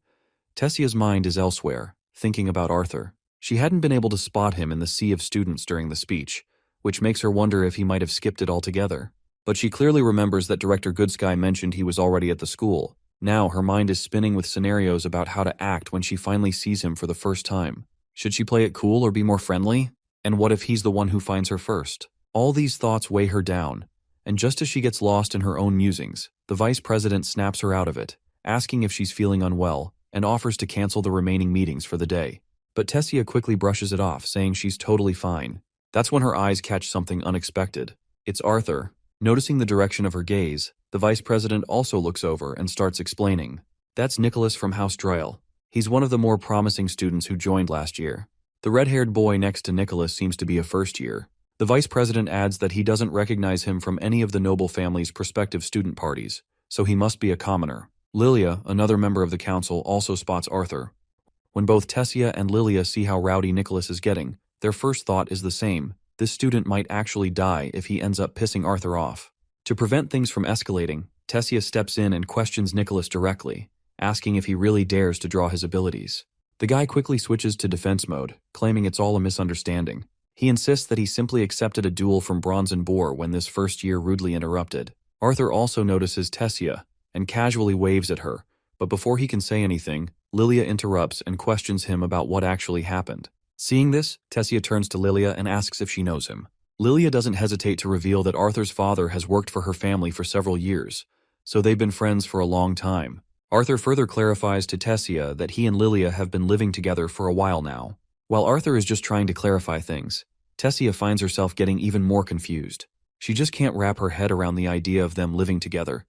Tessia's mind is elsewhere, thinking about Arthur. She hadn't been able to spot him in the sea of students during the speech, which makes her wonder if he might have skipped it altogether. But she clearly remembers that Director Goodsky mentioned he was already at the school. Now her mind is spinning with scenarios about how to act when she finally sees him for the first time. Should she play it cool or be more friendly? And what if he's the one who finds her first? All these thoughts weigh her down, and just as she gets lost in her own musings, the vice president snaps her out of it, asking if she's feeling unwell, and offers to cancel the remaining meetings for the day. But Tessia quickly brushes it off, saying she's totally fine. That's when her eyes catch something unexpected. It's Arthur. Noticing the direction of her gaze, the vice president also looks over and starts explaining. That's Nicholas from House Dryle. He's one of the more promising students who joined last year. The red-haired boy next to Nicholas seems to be a first year. The vice president adds that he doesn't recognize him from any of the noble family's prospective student parties, so he must be a commoner. Lilia, another member of the council, also spots Arthur. When both Tessia and Lilia see how rowdy Nicholas is getting, their first thought is the same: this student might actually die if he ends up pissing Arthur off. To prevent things from escalating, Tessia steps in and questions Nicholas directly, asking if he really dares to draw his abilities. The guy quickly switches to defense mode, claiming it's all a misunderstanding. He insists that he simply accepted a duel from Bronze Boar when this first year rudely interrupted. Arthur also notices Tessia and casually waves at her, but before he can say anything, Lilia interrupts and questions him about what actually happened. Seeing this, Tessia turns to Lilia and asks if she knows him. Lilia doesn't hesitate to reveal that Arthur's father has worked for her family for several years, so they've been friends for a long time. Arthur further clarifies to Tessia that he and Lilia have been living together for a while now. While Arthur is just trying to clarify things, Tessia finds herself getting even more confused. She just can't wrap her head around the idea of them living together.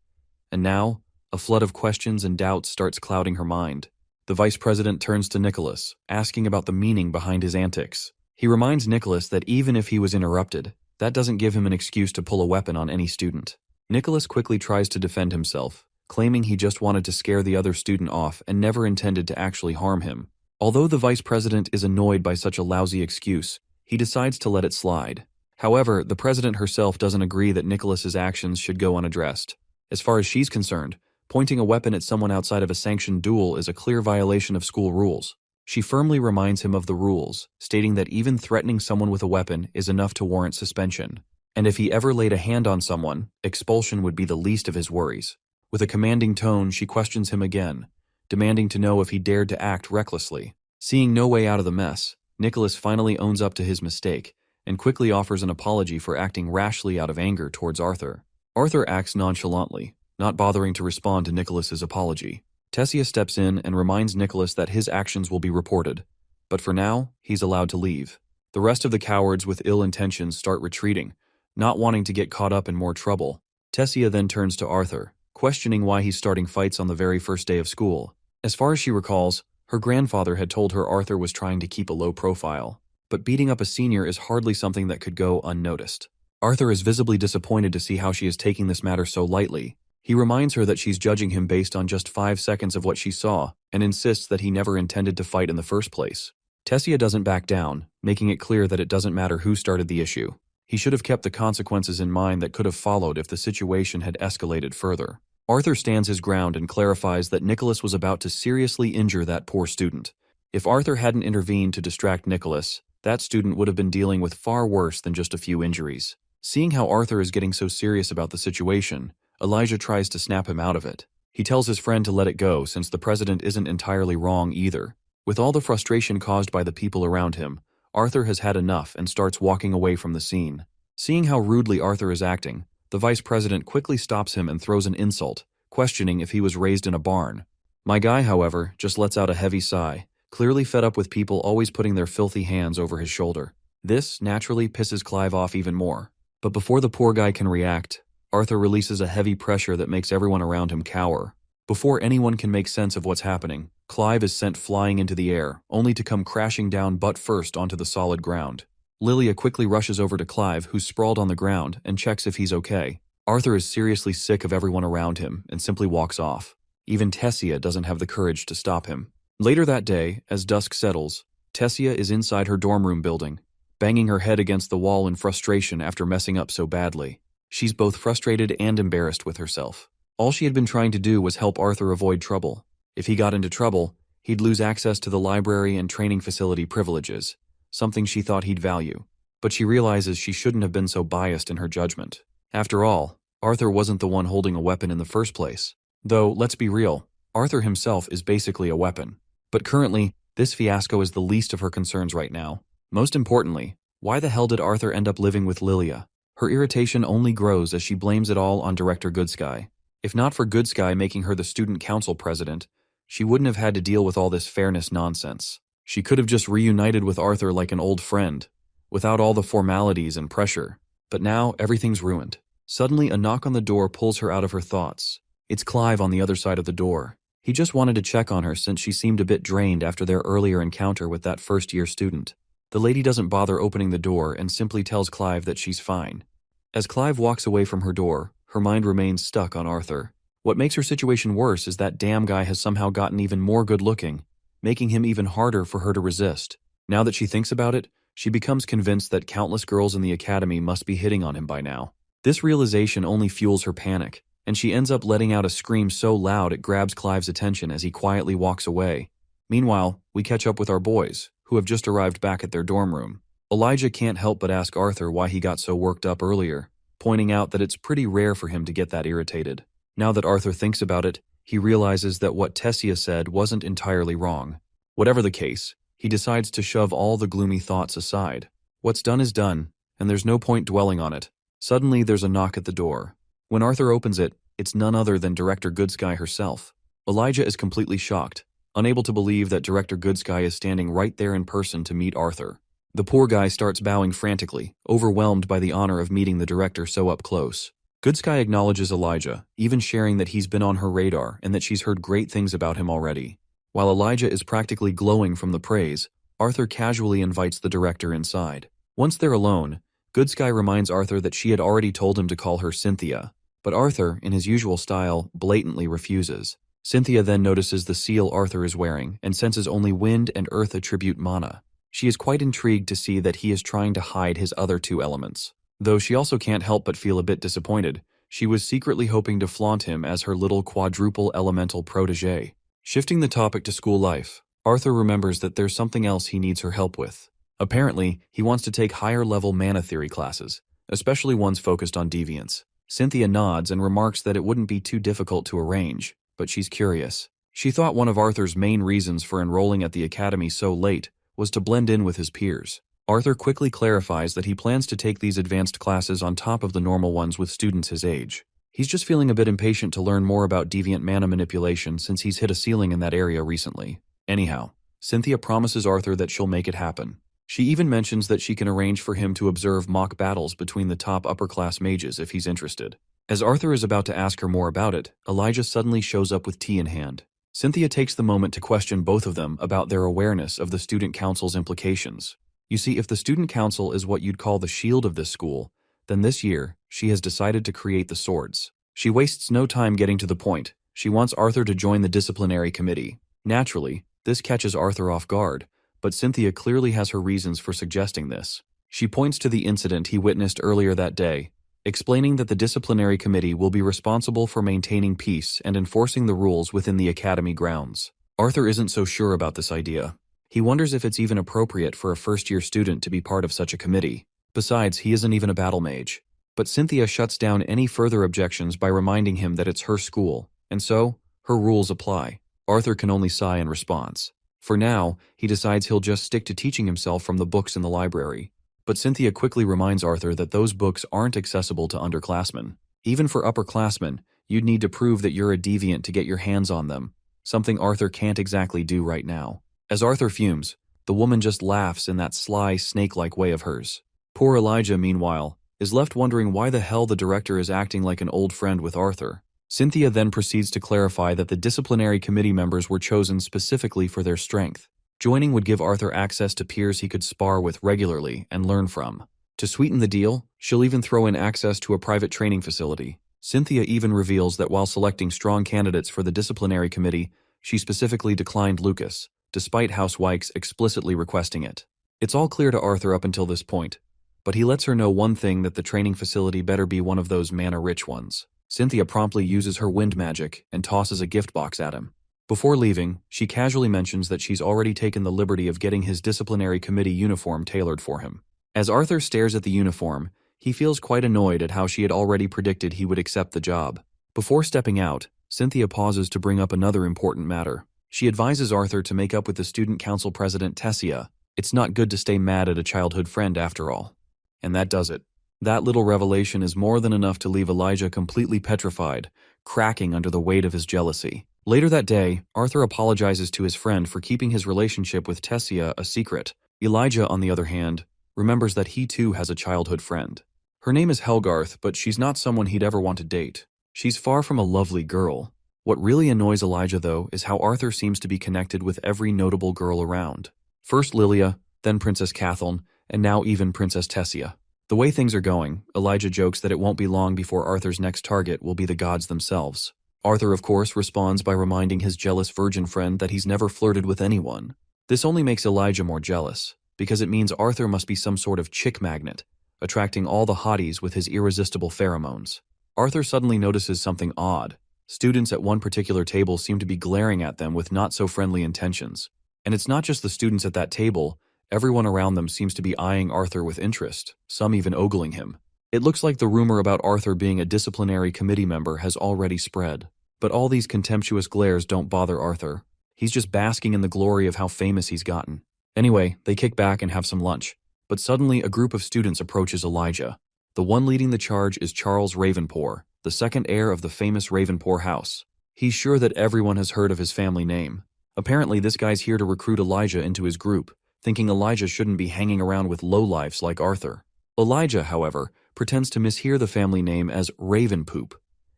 And now, a flood of questions and doubts starts clouding her mind. The vice president turns to Nicholas, asking about the meaning behind his antics. He reminds Nicholas that even if he was interrupted, that doesn't give him an excuse to pull a weapon on any student. Nicholas quickly tries to defend himself, claiming he just wanted to scare the other student off and never intended to actually harm him. Although the vice president is annoyed by such a lousy excuse, he decides to let it slide. However, the president herself doesn't agree that Nicholas's actions should go unaddressed. As far as she's concerned, pointing a weapon at someone outside of a sanctioned duel is a clear violation of school rules. She firmly reminds him of the rules, stating that even threatening someone with a weapon is enough to warrant suspension. And if he ever laid a hand on someone, expulsion would be the least of his worries. With a commanding tone, she questions him again, demanding to know if he dared to act recklessly. Seeing no way out of the mess, Nicholas finally owns up to his mistake and quickly offers an apology for acting rashly out of anger towards Arthur. Arthur acts nonchalantly, not bothering to respond to Nicholas's apology. Tessia steps in and reminds Nicholas that his actions will be reported, but for now, he's allowed to leave. The rest of the cowards with ill intentions start retreating, not wanting to get caught up in more trouble. Tessia then turns to Arthur, questioning why he's starting fights on the very first day of school. As far as she recalls, her grandfather had told her Arthur was trying to keep a low profile, but beating up a senior is hardly something that could go unnoticed. Arthur is visibly disappointed to see how she is taking this matter so lightly. He reminds her that she's judging him based on just 5 seconds of what she saw, and insists that he never intended to fight in the first place. Tessia doesn't back down, making it clear that it doesn't matter who started the issue. He should have kept the consequences in mind that could have followed if the situation had escalated further. Arthur stands his ground and clarifies that Nicholas was about to seriously injure that poor student. If Arthur hadn't intervened to distract Nicholas, that student would have been dealing with far worse than just a few injuries. Seeing how Arthur is getting so serious about the situation, Elijah tries to snap him out of it. He tells his friend to let it go since the president isn't entirely wrong either. With all the frustration caused by the people around him, Arthur has had enough and starts walking away from the scene. Seeing how rudely Arthur is acting, the vice president quickly stops him and throws an insult, questioning if he was raised in a barn. My guy, however, just lets out a heavy sigh, clearly fed up with people always putting their filthy hands over his shoulder. This naturally pisses Clive off even more. But before the poor guy can react, Arthur releases a heavy pressure that makes everyone around him cower. Before anyone can make sense of what's happening, Clive is sent flying into the air, only to come crashing down butt first onto the solid ground. Lilia quickly rushes over to Clive, who's sprawled on the ground, and checks if he's okay. Arthur is seriously sick of everyone around him and simply walks off. Even Tessia doesn't have the courage to stop him. Later that day, as dusk settles, Tessia is inside her dorm room building, banging her head against the wall in frustration after messing up so badly. She's both frustrated and embarrassed with herself. All she had been trying to do was help Arthur avoid trouble. If he got into trouble, he'd lose access to the library and training facility privileges, something she thought he'd value. But she realizes she shouldn't have been so biased in her judgment. After all, Arthur wasn't the one holding a weapon in the first place. Though, let's be real, Arthur himself is basically a weapon. But currently, this fiasco is the least of her concerns right now. Most importantly, why the hell did Arthur end up living with Lilia? Her irritation only grows as she blames it all on Director Goodsky. If not for Goodsky making her the student council president, she wouldn't have had to deal with all this fairness nonsense. She could have just reunited with Arthur like an old friend, without all the formalities and pressure. But now, everything's ruined. Suddenly, a knock on the door pulls her out of her thoughts. It's Clive on the other side of the door. He just wanted to check on her since she seemed a bit drained after their earlier encounter with that first-year student. The lady doesn't bother opening the door and simply tells Clive that she's fine. As Clive walks away from her door, her mind remains stuck on Arthur. What makes her situation worse is that damn guy has somehow gotten even more good-looking, making him even harder for her to resist. Now that she thinks about it, she becomes convinced that countless girls in the academy must be hitting on him by now. This realization only fuels her panic, and she ends up letting out a scream so loud it grabs Clive's attention as he quietly walks away. Meanwhile, we catch up with our boys, who have just arrived back at their dorm room. Elijah can't help but ask Arthur why he got so worked up earlier, pointing out that it's pretty rare for him to get that irritated. Now that Arthur thinks about it, he realizes that what Tessia said wasn't entirely wrong. Whatever the case, he decides to shove all the gloomy thoughts aside. What's done is done, and there's no point dwelling on it. Suddenly, there's a knock at the door. When Arthur opens it, it's none other than Director Goodsky herself. Elijah is completely shocked, unable to believe that Director Goodsky is standing right there in person to meet Arthur. The poor guy starts bowing frantically, overwhelmed by the honor of meeting the director so up close. Goodsky acknowledges Elijah, even sharing that he's been on her radar and that she's heard great things about him already. While Elijah is practically glowing from the praise, Arthur casually invites the director inside. Once they're alone, Goodsky reminds Arthur that she had already told him to call her Cynthia, but Arthur, in his usual style, blatantly refuses. Cynthia then notices the seal Arthur is wearing and senses only wind and earth attribute mana. She is quite intrigued to see that he is trying to hide his other two elements. Though she also can't help but feel a bit disappointed, she was secretly hoping to flaunt him as her little quadruple elemental protégé. Shifting the topic to school life, Arthur remembers that there's something else he needs her help with. Apparently, he wants to take higher-level mana theory classes, especially ones focused on deviance. Cynthia nods and remarks that it wouldn't be too difficult to arrange, but she's curious. She thought one of Arthur's main reasons for enrolling at the academy so late was to blend in with his peers. Arthur quickly clarifies that he plans to take these advanced classes on top of the normal ones with students his age. He's just feeling a bit impatient to learn more about deviant mana manipulation since he's hit a ceiling in that area recently. Anyhow, Cynthia promises Arthur that she'll make it happen. She even mentions that she can arrange for him to observe mock battles between the top upper-class mages if he's interested. As Arthur is about to ask her more about it, Elijah suddenly shows up with tea in hand. Cynthia takes the moment to question both of them about their awareness of the student council's implications. You see, if the student council is what you'd call the shield of this school, then this year, she has decided to create the swords. She wastes no time getting to the point. She wants Arthur to join the disciplinary committee. Naturally, this catches Arthur off guard, but Cynthia clearly has her reasons for suggesting this. She points to the incident he witnessed earlier that day, explaining that the disciplinary committee will be responsible for maintaining peace and enforcing the rules within the academy grounds. Arthur isn't so sure about this idea. He wonders if it's even appropriate for a first-year student to be part of such a committee. Besides, he isn't even a battle mage. But Cynthia shuts down any further objections by reminding him that it's her school, and so, her rules apply. Arthur can only sigh in response. For now, he decides he'll just stick to teaching himself from the books in the library. But Cynthia quickly reminds Arthur that those books aren't accessible to underclassmen. Even for upperclassmen, you'd need to prove that you're a deviant to get your hands on them, something Arthur can't exactly do right now. As Arthur fumes, the woman just laughs in that sly, snake-like way of hers. Poor Elijah, meanwhile, is left wondering why the hell the director is acting like an old friend with Arthur. Cynthia then proceeds to clarify that the disciplinary committee members were chosen specifically for their strength. Joining would give Arthur access to peers he could spar with regularly and learn from. To sweeten the deal, she'll even throw in access to a private training facility. Cynthia even reveals that while selecting strong candidates for the disciplinary committee, she specifically declined Lucas, despite House Wykes explicitly requesting it. It's all clear to Arthur up until this point, but he lets her know one thing, that the training facility better be one of those mana-rich ones. Cynthia promptly uses her wind magic and tosses a gift box at him. Before leaving, she casually mentions that she's already taken the liberty of getting his disciplinary committee uniform tailored for him. As Arthur stares at the uniform, he feels quite annoyed at how she had already predicted he would accept the job. Before stepping out, Cynthia pauses to bring up another important matter. She advises Arthur to make up with the student council president Tessia. It's not good to stay mad at a childhood friend after all. And that does it. That little revelation is more than enough to leave Elijah completely petrified, cracking under the weight of his jealousy. Later that day, Arthur apologizes to his friend for keeping his relationship with Tessia a secret. Elijah, on the other hand, remembers that he too has a childhood friend. Her name is Helgarth, but she's not someone he'd ever want to date. She's far from a lovely girl. What really annoys Elijah, though, is how Arthur seems to be connected with every notable girl around. First Lilia, then Princess Catherine, and now even Princess Tessia. The way things are going, Elijah jokes that it won't be long before Arthur's next target will be the gods themselves. Arthur, of course, responds by reminding his jealous virgin friend that he's never flirted with anyone. This only makes Elijah more jealous, because it means Arthur must be some sort of chick magnet, attracting all the hotties with his irresistible pheromones. Arthur suddenly notices something odd. Students at one particular table seem to be glaring at them with not-so-friendly intentions. And it's not just the students at that table, everyone around them seems to be eyeing Arthur with interest, some even ogling him. It looks like the rumor about Arthur being a disciplinary committee member has already spread. But all these contemptuous glares don't bother Arthur. He's just basking in the glory of how famous he's gotten. Anyway, they kick back and have some lunch. But suddenly a group of students approaches Elijah. The one leading the charge is Charles Ravenpour, the second heir of the famous Ravenpour house. He's sure that everyone has heard of his family name. Apparently this guy's here to recruit Elijah into his group, thinking Elijah shouldn't be hanging around with lowlifes like Arthur. Elijah, however, pretends to mishear the family name as Ravenpoop,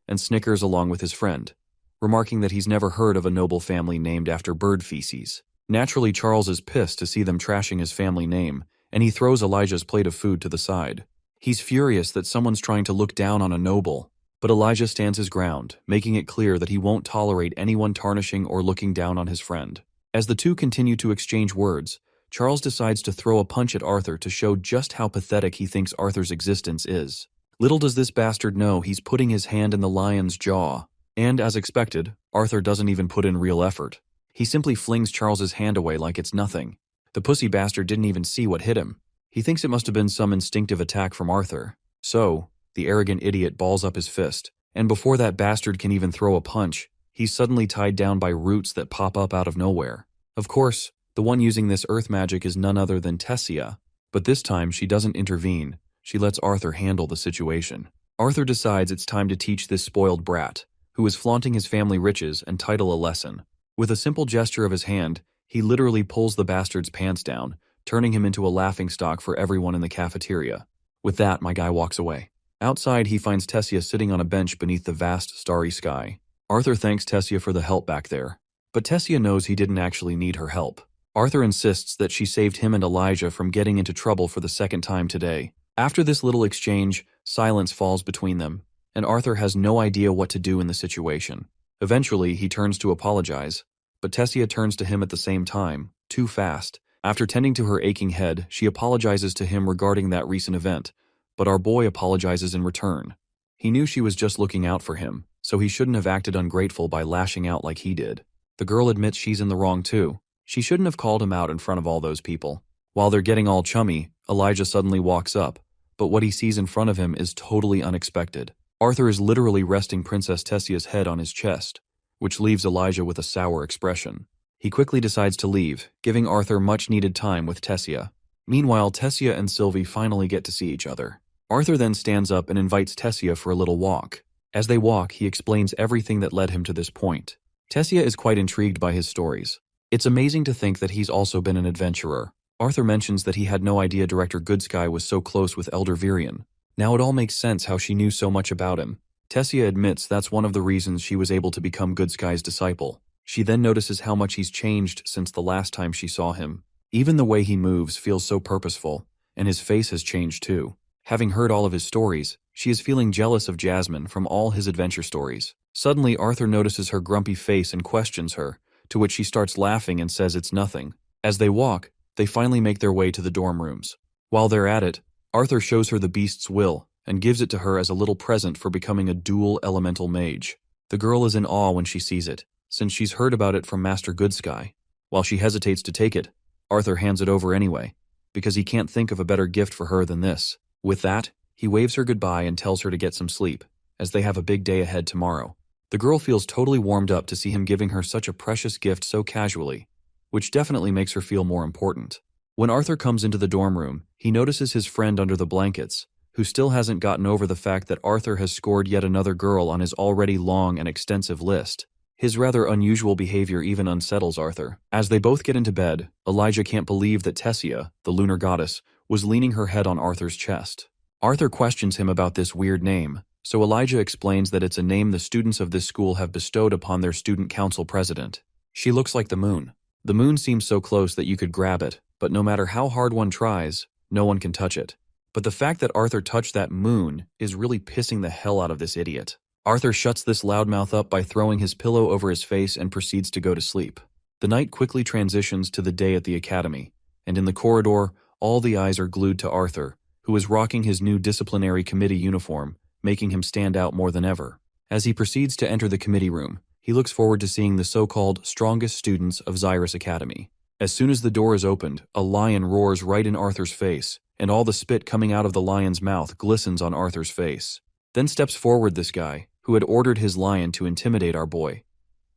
and snickers along with his friend, remarking that he's never heard of a noble family named after bird feces. Naturally, Charles is pissed to see them trashing his family name, and he throws Elijah's plate of food to the side. He's furious that someone's trying to look down on a noble, but Elijah stands his ground, making it clear that he won't tolerate anyone tarnishing or looking down on his friend. As the two continue to exchange words, Charles decides to throw a punch at Arthur to show just how pathetic he thinks Arthur's existence is. Little does this bastard know he's putting his hand in the lion's jaw. And, as expected, Arthur doesn't even put in real effort. He simply flings Charles's hand away like it's nothing. The pussy bastard didn't even see what hit him. He thinks it must have been some instinctive attack from Arthur. So, the arrogant idiot balls up his fist, and before that bastard can even throw a punch, he's suddenly tied down by roots that pop up out of nowhere. Of course, the one using this earth magic is none other than Tessia, but this time she doesn't intervene. She lets Arthur handle the situation. Arthur decides it's time to teach this spoiled brat, who is flaunting his family riches, and title a lesson. With a simple gesture of his hand, he literally pulls the bastard's pants down, turning him into a laughingstock for everyone in the cafeteria. With that, my guy walks away. Outside, he finds Tessia sitting on a bench beneath the vast, starry sky. Arthur thanks Tessia for the help back there, but Tessia knows he didn't actually need her help. Arthur insists that she saved him and Elijah from getting into trouble for the second time today. After this little exchange, silence falls between them, and Arthur has no idea what to do in the situation. Eventually, he turns to apologize, but Tessia turns to him at the same time, too fast. After tending to her aching head, she apologizes to him regarding that recent event, but our boy apologizes in return. He knew she was just looking out for him, so he shouldn't have acted ungrateful by lashing out like he did. The girl admits she's in the wrong too. She shouldn't have called him out in front of all those people. While they're getting all chummy, Elijah suddenly walks up, but what he sees in front of him is totally unexpected. Arthur is literally resting Princess Tessia's head on his chest, which leaves Elijah with a sour expression. He quickly decides to leave, giving Arthur much-needed time with Tessia. Meanwhile, Tessia and Sylvie finally get to see each other. Arthur then stands up and invites Tessia for a little walk. As they walk, he explains everything that led him to this point. Tessia is quite intrigued by his stories. It's amazing to think that he's also been an adventurer. Arthur mentions that he had no idea Director Goodsky was so close with Elder Virion. Now it all makes sense how she knew so much about him. Tessia admits that's one of the reasons she was able to become Goodsky's disciple. She then notices how much he's changed since the last time she saw him. Even the way he moves feels so purposeful, and his face has changed too. Having heard all of his stories, she is feeling jealous of Jasmine from all his adventure stories. Suddenly, Arthur notices her grumpy face and questions her, to which she starts laughing and says it's nothing. As they walk, they finally make their way to the dorm rooms. While they're at it, Arthur shows her the beast's will and gives it to her as a little present for becoming a dual elemental mage. The girl is in awe when she sees it, since she's heard about it from Master Goodsky. While she hesitates to take it, Arthur hands it over anyway, because he can't think of a better gift for her than this. With that, he waves her goodbye and tells her to get some sleep, as they have a big day ahead tomorrow. The girl feels totally warmed up to see him giving her such a precious gift so casually, which definitely makes her feel more important. When Arthur comes into the dorm room, he notices his friend under the blankets, who still hasn't gotten over the fact that Arthur has scored yet another girl on his already long and extensive list. His rather unusual behavior even unsettles Arthur. As they both get into bed, Elijah can't believe that Tessia, the lunar goddess, was leaning her head on Arthur's chest. Arthur questions him about this weird name, So Elijah explains that it's a name the students of this school have bestowed upon their student council president. She looks like the moon. The moon seems so close that you could grab it, but no matter how hard one tries, no one can touch it. But the fact that Arthur touched that moon is really pissing the hell out of this idiot. Arthur shuts this loudmouth up by throwing his pillow over his face and proceeds to go to sleep. The night quickly transitions to the day at the academy, and in the corridor, all the eyes are glued to Arthur, who is rocking his new disciplinary committee uniform, making him stand out more than ever. As he proceeds to enter the committee room, he looks forward to seeing the so-called strongest students of Xyrus Academy. As soon as the door is opened, a lion roars right in Arthur's face, and all the spit coming out of the lion's mouth glistens on Arthur's face. Then steps forward this guy, who had ordered his lion to intimidate our boy.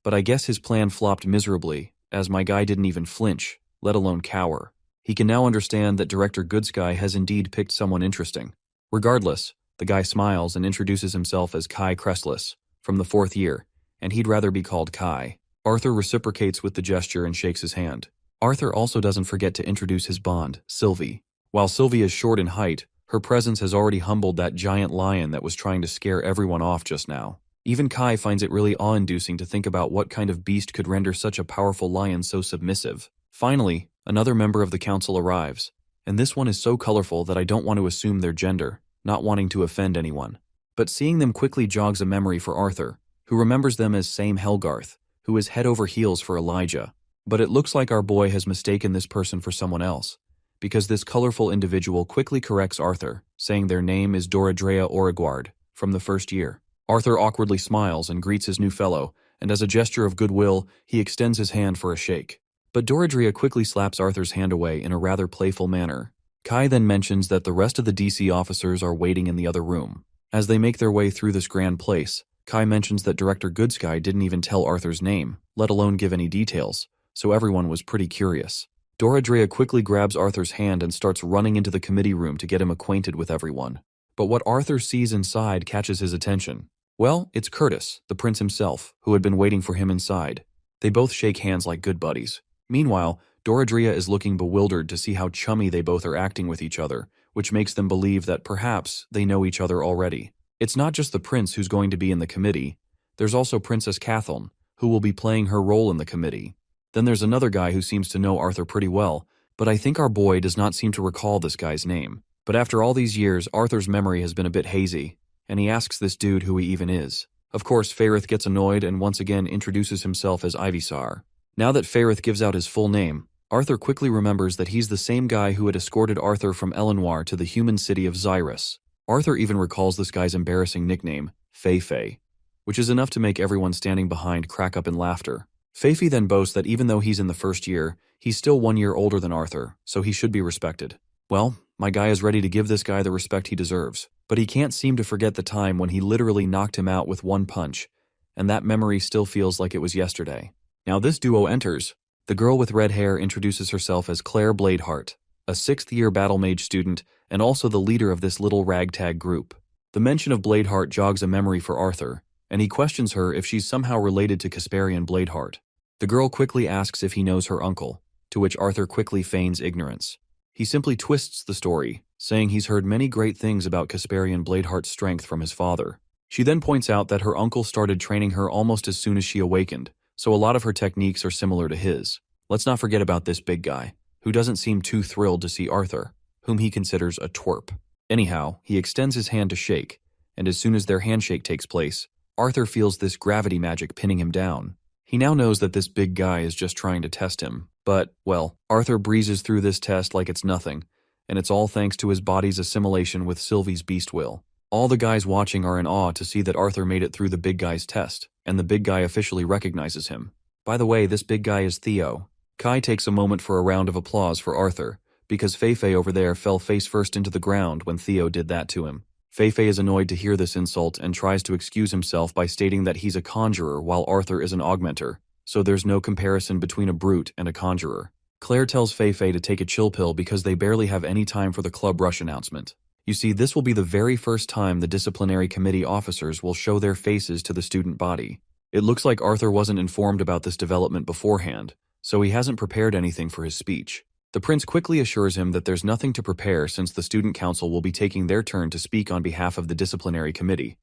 But I guess his plan flopped miserably, as my guy didn't even flinch, let alone cower. He can now understand that Director Goodsky has indeed picked someone interesting. Regardless, the guy smiles and introduces himself as Kai Crestless, from the 4th year, and he'd rather be called Kai. Arthur reciprocates with the gesture and shakes his hand. Arthur also doesn't forget to introduce his bond, Sylvie. While Sylvie is short in height, her presence has already humbled that giant lion that was trying to scare everyone off just now. Even Kai finds it really awe-inducing to think about what kind of beast could render such a powerful lion so submissive. Finally, another member of the council arrives, and this one is so colorful that I don't want to assume their gender, not wanting to offend anyone. But seeing them quickly jogs a memory for Arthur, who remembers them as Same Helgarth, who is head over heels for Elijah. But it looks like our boy has mistaken this person for someone else, because this colorful individual quickly corrects Arthur, saying their name is Doradrea Origuard, from the 1st year. Arthur awkwardly smiles and greets his new fellow, and as a gesture of goodwill, he extends his hand for a shake. But Doradrea quickly slaps Arthur's hand away in a rather playful manner. Kai then mentions that the rest of the DC officers are waiting in the other room. As they make their way through this grand place, Kai mentions that Director Goodsky didn't even tell Arthur's name, let alone give any details, so everyone was pretty curious. Doradrea quickly grabs Arthur's hand and starts running into the committee room to get him acquainted with everyone. But what Arthur sees inside catches his attention. Well, it's Curtis, the prince himself, who had been waiting for him inside. They both shake hands like good buddies. Meanwhile, Doradrea is looking bewildered to see how chummy they both are acting with each other, which makes them believe that perhaps they know each other already. It's not just the prince who's going to be in the committee. There's also Princess Cathal, who will be playing her role in the committee. Then there's another guy who seems to know Arthur pretty well, but I think our boy does not seem to recall this guy's name. But after all these years, Arthur's memory has been a bit hazy, and he asks this dude who he even is. Of course, Fairith gets annoyed and once again introduces himself as Ivysaur. Now that Fairith gives out his full name, Arthur quickly remembers that he's the same guy who had escorted Arthur from Elenoir to the human city of Xyrus. Arthur even recalls this guy's embarrassing nickname, Fei-Fei, which is enough to make everyone standing behind crack up in laughter. Fei-Fei then boasts that even though he's in the 1st year, he's still 1 year older than Arthur, so he should be respected. Well, my guy is ready to give this guy the respect he deserves, but he can't seem to forget the time when he literally knocked him out with one punch, and that memory still feels like it was yesterday. Now this duo enters. The girl with red hair introduces herself as Claire Bladeheart, a 6th year battle mage student and also the leader of this little ragtag group. The mention of Bladeheart jogs a memory for Arthur, and he questions her if she's somehow related to Casparian Bladeheart. The girl quickly asks if he knows her uncle, to which Arthur quickly feigns ignorance. He simply twists the story, saying he's heard many great things about Casparian Bladeheart's strength from his father. She then points out that her uncle started training her almost as soon as she awakened, so a lot of her techniques are similar to his. Let's not forget about this big guy, who doesn't seem too thrilled to see Arthur, whom he considers a twerp. Anyhow, he extends his hand to shake, and as soon as their handshake takes place, Arthur feels this gravity magic pinning him down. He now knows that this big guy is just trying to test him, but, well, Arthur breezes through this test like it's nothing, and it's all thanks to his body's assimilation with Sylvie's beast will. All the guys watching are in awe to see that Arthur made it through the big guy's test, and the big guy officially recognizes him. By the way, this big guy is Theo. Kai takes a moment for a round of applause for Arthur, because Fei-Fei over there fell face first into the ground when Theo did that to him. Fei-Fei is annoyed to hear this insult and tries to excuse himself by stating that he's a conjurer while Arthur is an augmenter, so there's no comparison between a brute and a conjurer. Claire tells Fei-Fei to take a chill pill because they barely have any time for the club rush announcement. You see, this will be the very first time the disciplinary committee officers will show their faces to the student body. It looks like Arthur wasn't informed about this development beforehand, so he hasn't prepared anything for his speech. The prince quickly assures him that there's nothing to prepare since the student council will be taking their turn to speak on behalf of the disciplinary committee.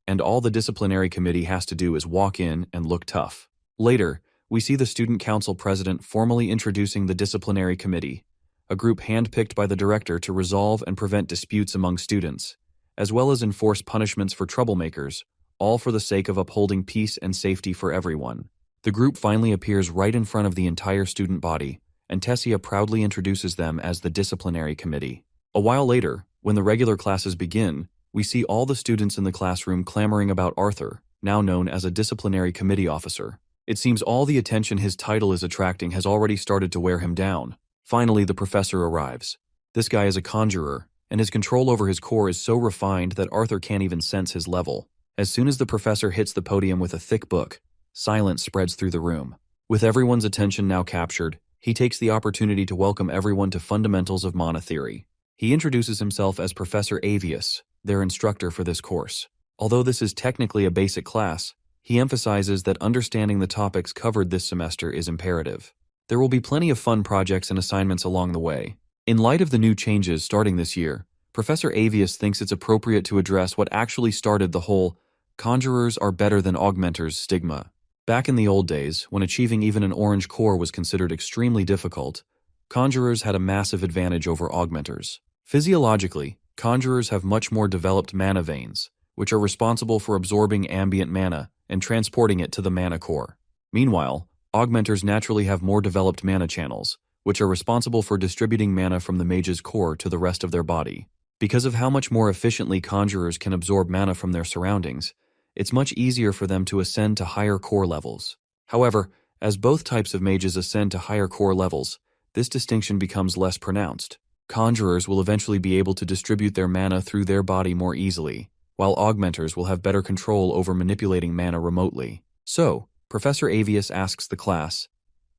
and all the disciplinary committee has to do is walk in and look tough. Later, we see the student council president formally introducing the disciplinary committee, a group handpicked by the director to resolve and prevent disputes among students, as well as enforce punishments for troublemakers, all for the sake of upholding peace and safety for everyone. The group finally appears right in front of the entire student body, and Tessia proudly introduces them as the disciplinary committee. A while later, when the regular classes begin, we see all the students in the classroom clamoring about Arthur, now known as a disciplinary committee officer. It seems all the attention his title is attracting has already started to wear him down. Finally, the professor arrives. This guy is a conjurer, and his control over his core is so refined that Arthur can't even sense his level. As soon as the professor hits the podium with a thick book, silence spreads through the room. With everyone's attention now captured, he takes the opportunity to welcome everyone to Fundamentals of Mana Theory. He introduces himself as Professor Avius, their instructor for this course. Although this is technically a basic class, he emphasizes that understanding the topics covered this semester is imperative. There will be plenty of fun projects and assignments along the way. In light of the new changes starting this year, Professor Avius thinks it's appropriate to address what actually started the whole "conjurers are better than augmenters" stigma. Back in the old days, when achieving even an orange core was considered extremely difficult, conjurers had a massive advantage over augmenters. Physiologically, conjurers have much more developed mana veins, which are responsible for absorbing ambient mana and transporting it to the mana core. Meanwhile, augmenters naturally have more developed mana channels, which are responsible for distributing mana from the mage's core to the rest of their body. Because of how much more efficiently conjurers can absorb mana from their surroundings, it's much easier for them to ascend to higher core levels. However, as both types of mages ascend to higher core levels, this distinction becomes less pronounced. Conjurers will eventually be able to distribute their mana through their body more easily, while augmenters will have better control over manipulating mana remotely. So, Professor Avius asks the class,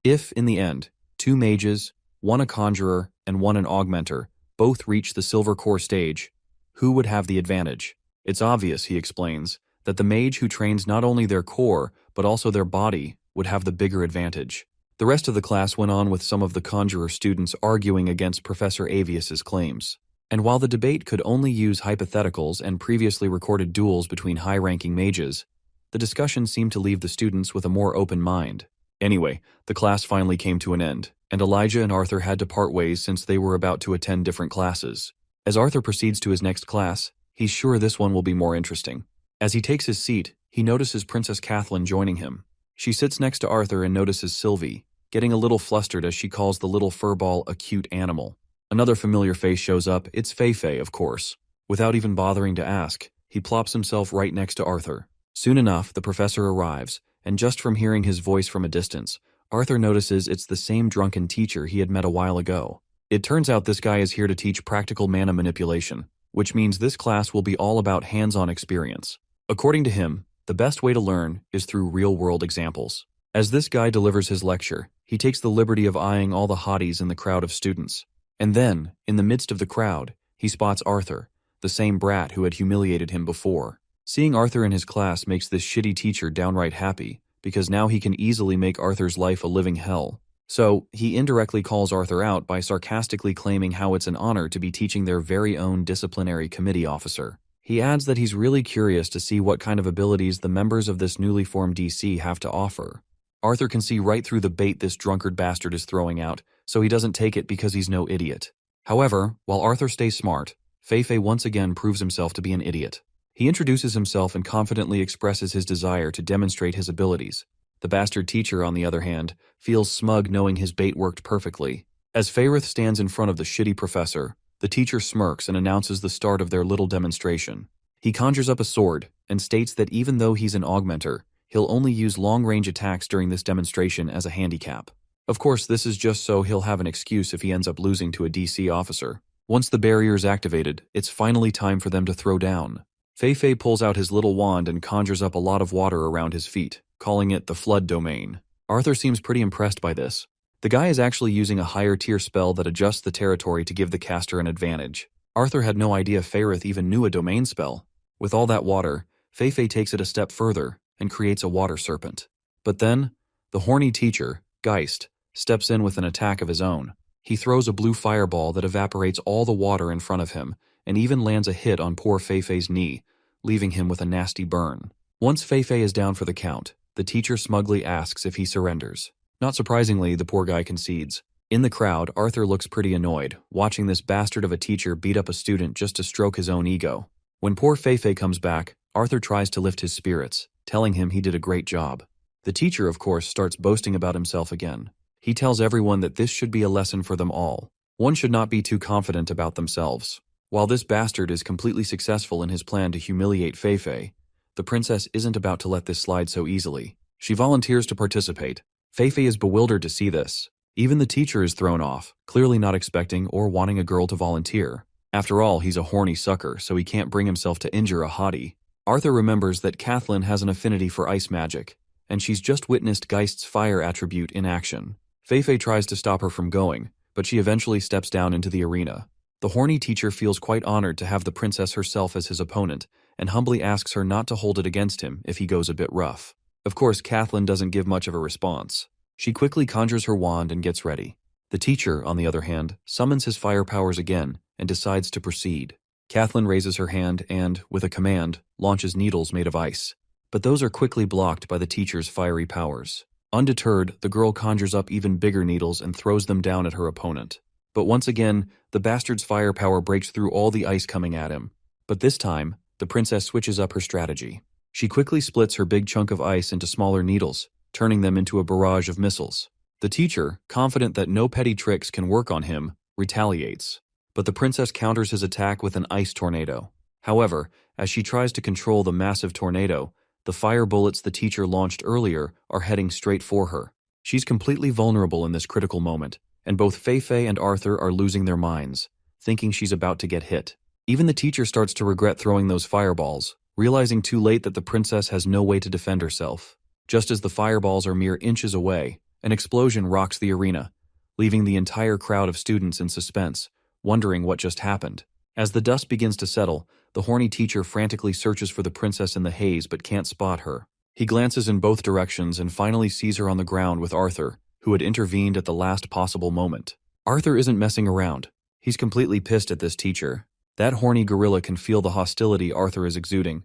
if, in the end, 2 mages, 1 a conjurer, and 1 an augmenter, both reach the silver core stage, who would have the advantage? It's obvious, he explains, that the mage who trains not only their core, but also their body, would have the bigger advantage. The rest of the class went on with some of the conjurer students arguing against Professor Avius's claims. And while the debate could only use hypotheticals and previously recorded duels between high-ranking mages, the discussion seemed to leave the students with a more open mind. Anyway, the class finally came to an end, and Elijah and Arthur had to part ways since they were about to attend different classes. As Arthur proceeds to his next class, he's sure this one will be more interesting. As he takes his seat, he notices Princess Kathleen joining him. She sits next to Arthur and notices Sylvie, getting a little flustered as she calls the little furball a cute animal. Another familiar face shows up. It's Feifei, of course. Without even bothering to ask, he plops himself right next to Arthur. Soon enough, the professor arrives, and just from hearing his voice from a distance, Arthur notices it's the same drunken teacher he had met a while ago. It turns out this guy is here to teach practical mana manipulation, which means this class will be all about hands-on experience. According to him, the best way to learn is through real-world examples. As this guy delivers his lecture, he takes the liberty of eyeing all the hotties in the crowd of students. And then, in the midst of the crowd, he spots Arthur, the same brat who had humiliated him before. Seeing Arthur in his class makes this shitty teacher downright happy, because now he can easily make Arthur's life a living hell. So, he indirectly calls Arthur out by sarcastically claiming how it's an honor to be teaching their very own disciplinary committee officer. He adds that he's really curious to see what kind of abilities the members of this newly formed DC have to offer. Arthur can see right through the bait this drunkard bastard is throwing out, so he doesn't take it because he's no idiot. However, while Arthur stays smart, Feifei once again proves himself to be an idiot. He introduces himself and confidently expresses his desire to demonstrate his abilities. The bastard teacher, on the other hand, feels smug knowing his bait worked perfectly. As Feyrith stands in front of the shitty professor, the teacher smirks and announces the start of their little demonstration. He conjures up a sword and states that even though he's an augmenter, he'll only use long-range attacks during this demonstration as a handicap. Of course, this is just so he'll have an excuse if he ends up losing to a DC officer. Once the barrier is activated, it's finally time for them to throw down. Feifei pulls out his little wand and conjures up a lot of water around his feet, calling it the Flood Domain. Arthur seems pretty impressed by this. The guy is actually using a higher tier spell that adjusts the territory to give the caster an advantage. Arthur had no idea Feyrith even knew a domain spell. With all that water, Feifei takes it a step further and creates a water serpent. But then, the horny teacher, Geist, steps in with an attack of his own. He throws a blue fireball that evaporates all the water in front of him and even lands a hit on poor Feifei's knee, leaving him with a nasty burn. Once Feifei is down for the count, the teacher smugly asks if he surrenders. Not surprisingly, the poor guy concedes. In the crowd, Arthur looks pretty annoyed, watching this bastard of a teacher beat up a student just to stroke his own ego. When poor Feifei comes back, Arthur tries to lift his spirits, telling him he did a great job. The teacher, of course, starts boasting about himself again. He tells everyone that this should be a lesson for them all. One should not be too confident about themselves. While this bastard is completely successful in his plan to humiliate Feifei, the princess isn't about to let this slide so easily. She volunteers to participate. Feifei is bewildered to see this. Even the teacher is thrown off, clearly not expecting or wanting a girl to volunteer. After all, he's a horny sucker, so he can't bring himself to injure a hottie. Arthur remembers that Kathleen has an affinity for ice magic, and she's just witnessed Geist's fire attribute in action. Feifei tries to stop her from going, but she eventually steps down into the arena. The horny teacher feels quite honored to have the princess herself as his opponent, and humbly asks her not to hold it against him if he goes a bit rough. Of course, Kathleen doesn't give much of a response. She quickly conjures her wand and gets ready. The teacher, on the other hand, summons his fire powers again and decides to proceed. Kathleen raises her hand and, with a command, launches needles made of ice. But those are quickly blocked by the teacher's fiery powers. Undeterred, the girl conjures up even bigger needles and throws them down at her opponent. But once again, the bastard's firepower breaks through all the ice coming at him. But this time, the princess switches up her strategy. She quickly splits her big chunk of ice into smaller needles, turning them into a barrage of missiles. The teacher, confident that no petty tricks can work on him, retaliates. But the princess counters his attack with an ice tornado. However, as she tries to control the massive tornado, the fire bullets the teacher launched earlier are heading straight for her. She's completely vulnerable in this critical moment, and both Feifei and Arthur are losing their minds, thinking she's about to get hit. Even the teacher starts to regret throwing those fireballs, realizing too late that the princess has no way to defend herself. Just as the fireballs are mere inches away, an explosion rocks the arena, leaving the entire crowd of students in suspense, wondering what just happened. As the dust begins to settle, the horny teacher frantically searches for the princess in the haze but can't spot her. He glances in both directions and finally sees her on the ground with Arthur, who had intervened at the last possible moment. Arthur isn't messing around. He's completely pissed at this teacher. That horny gorilla can feel the hostility Arthur is exuding.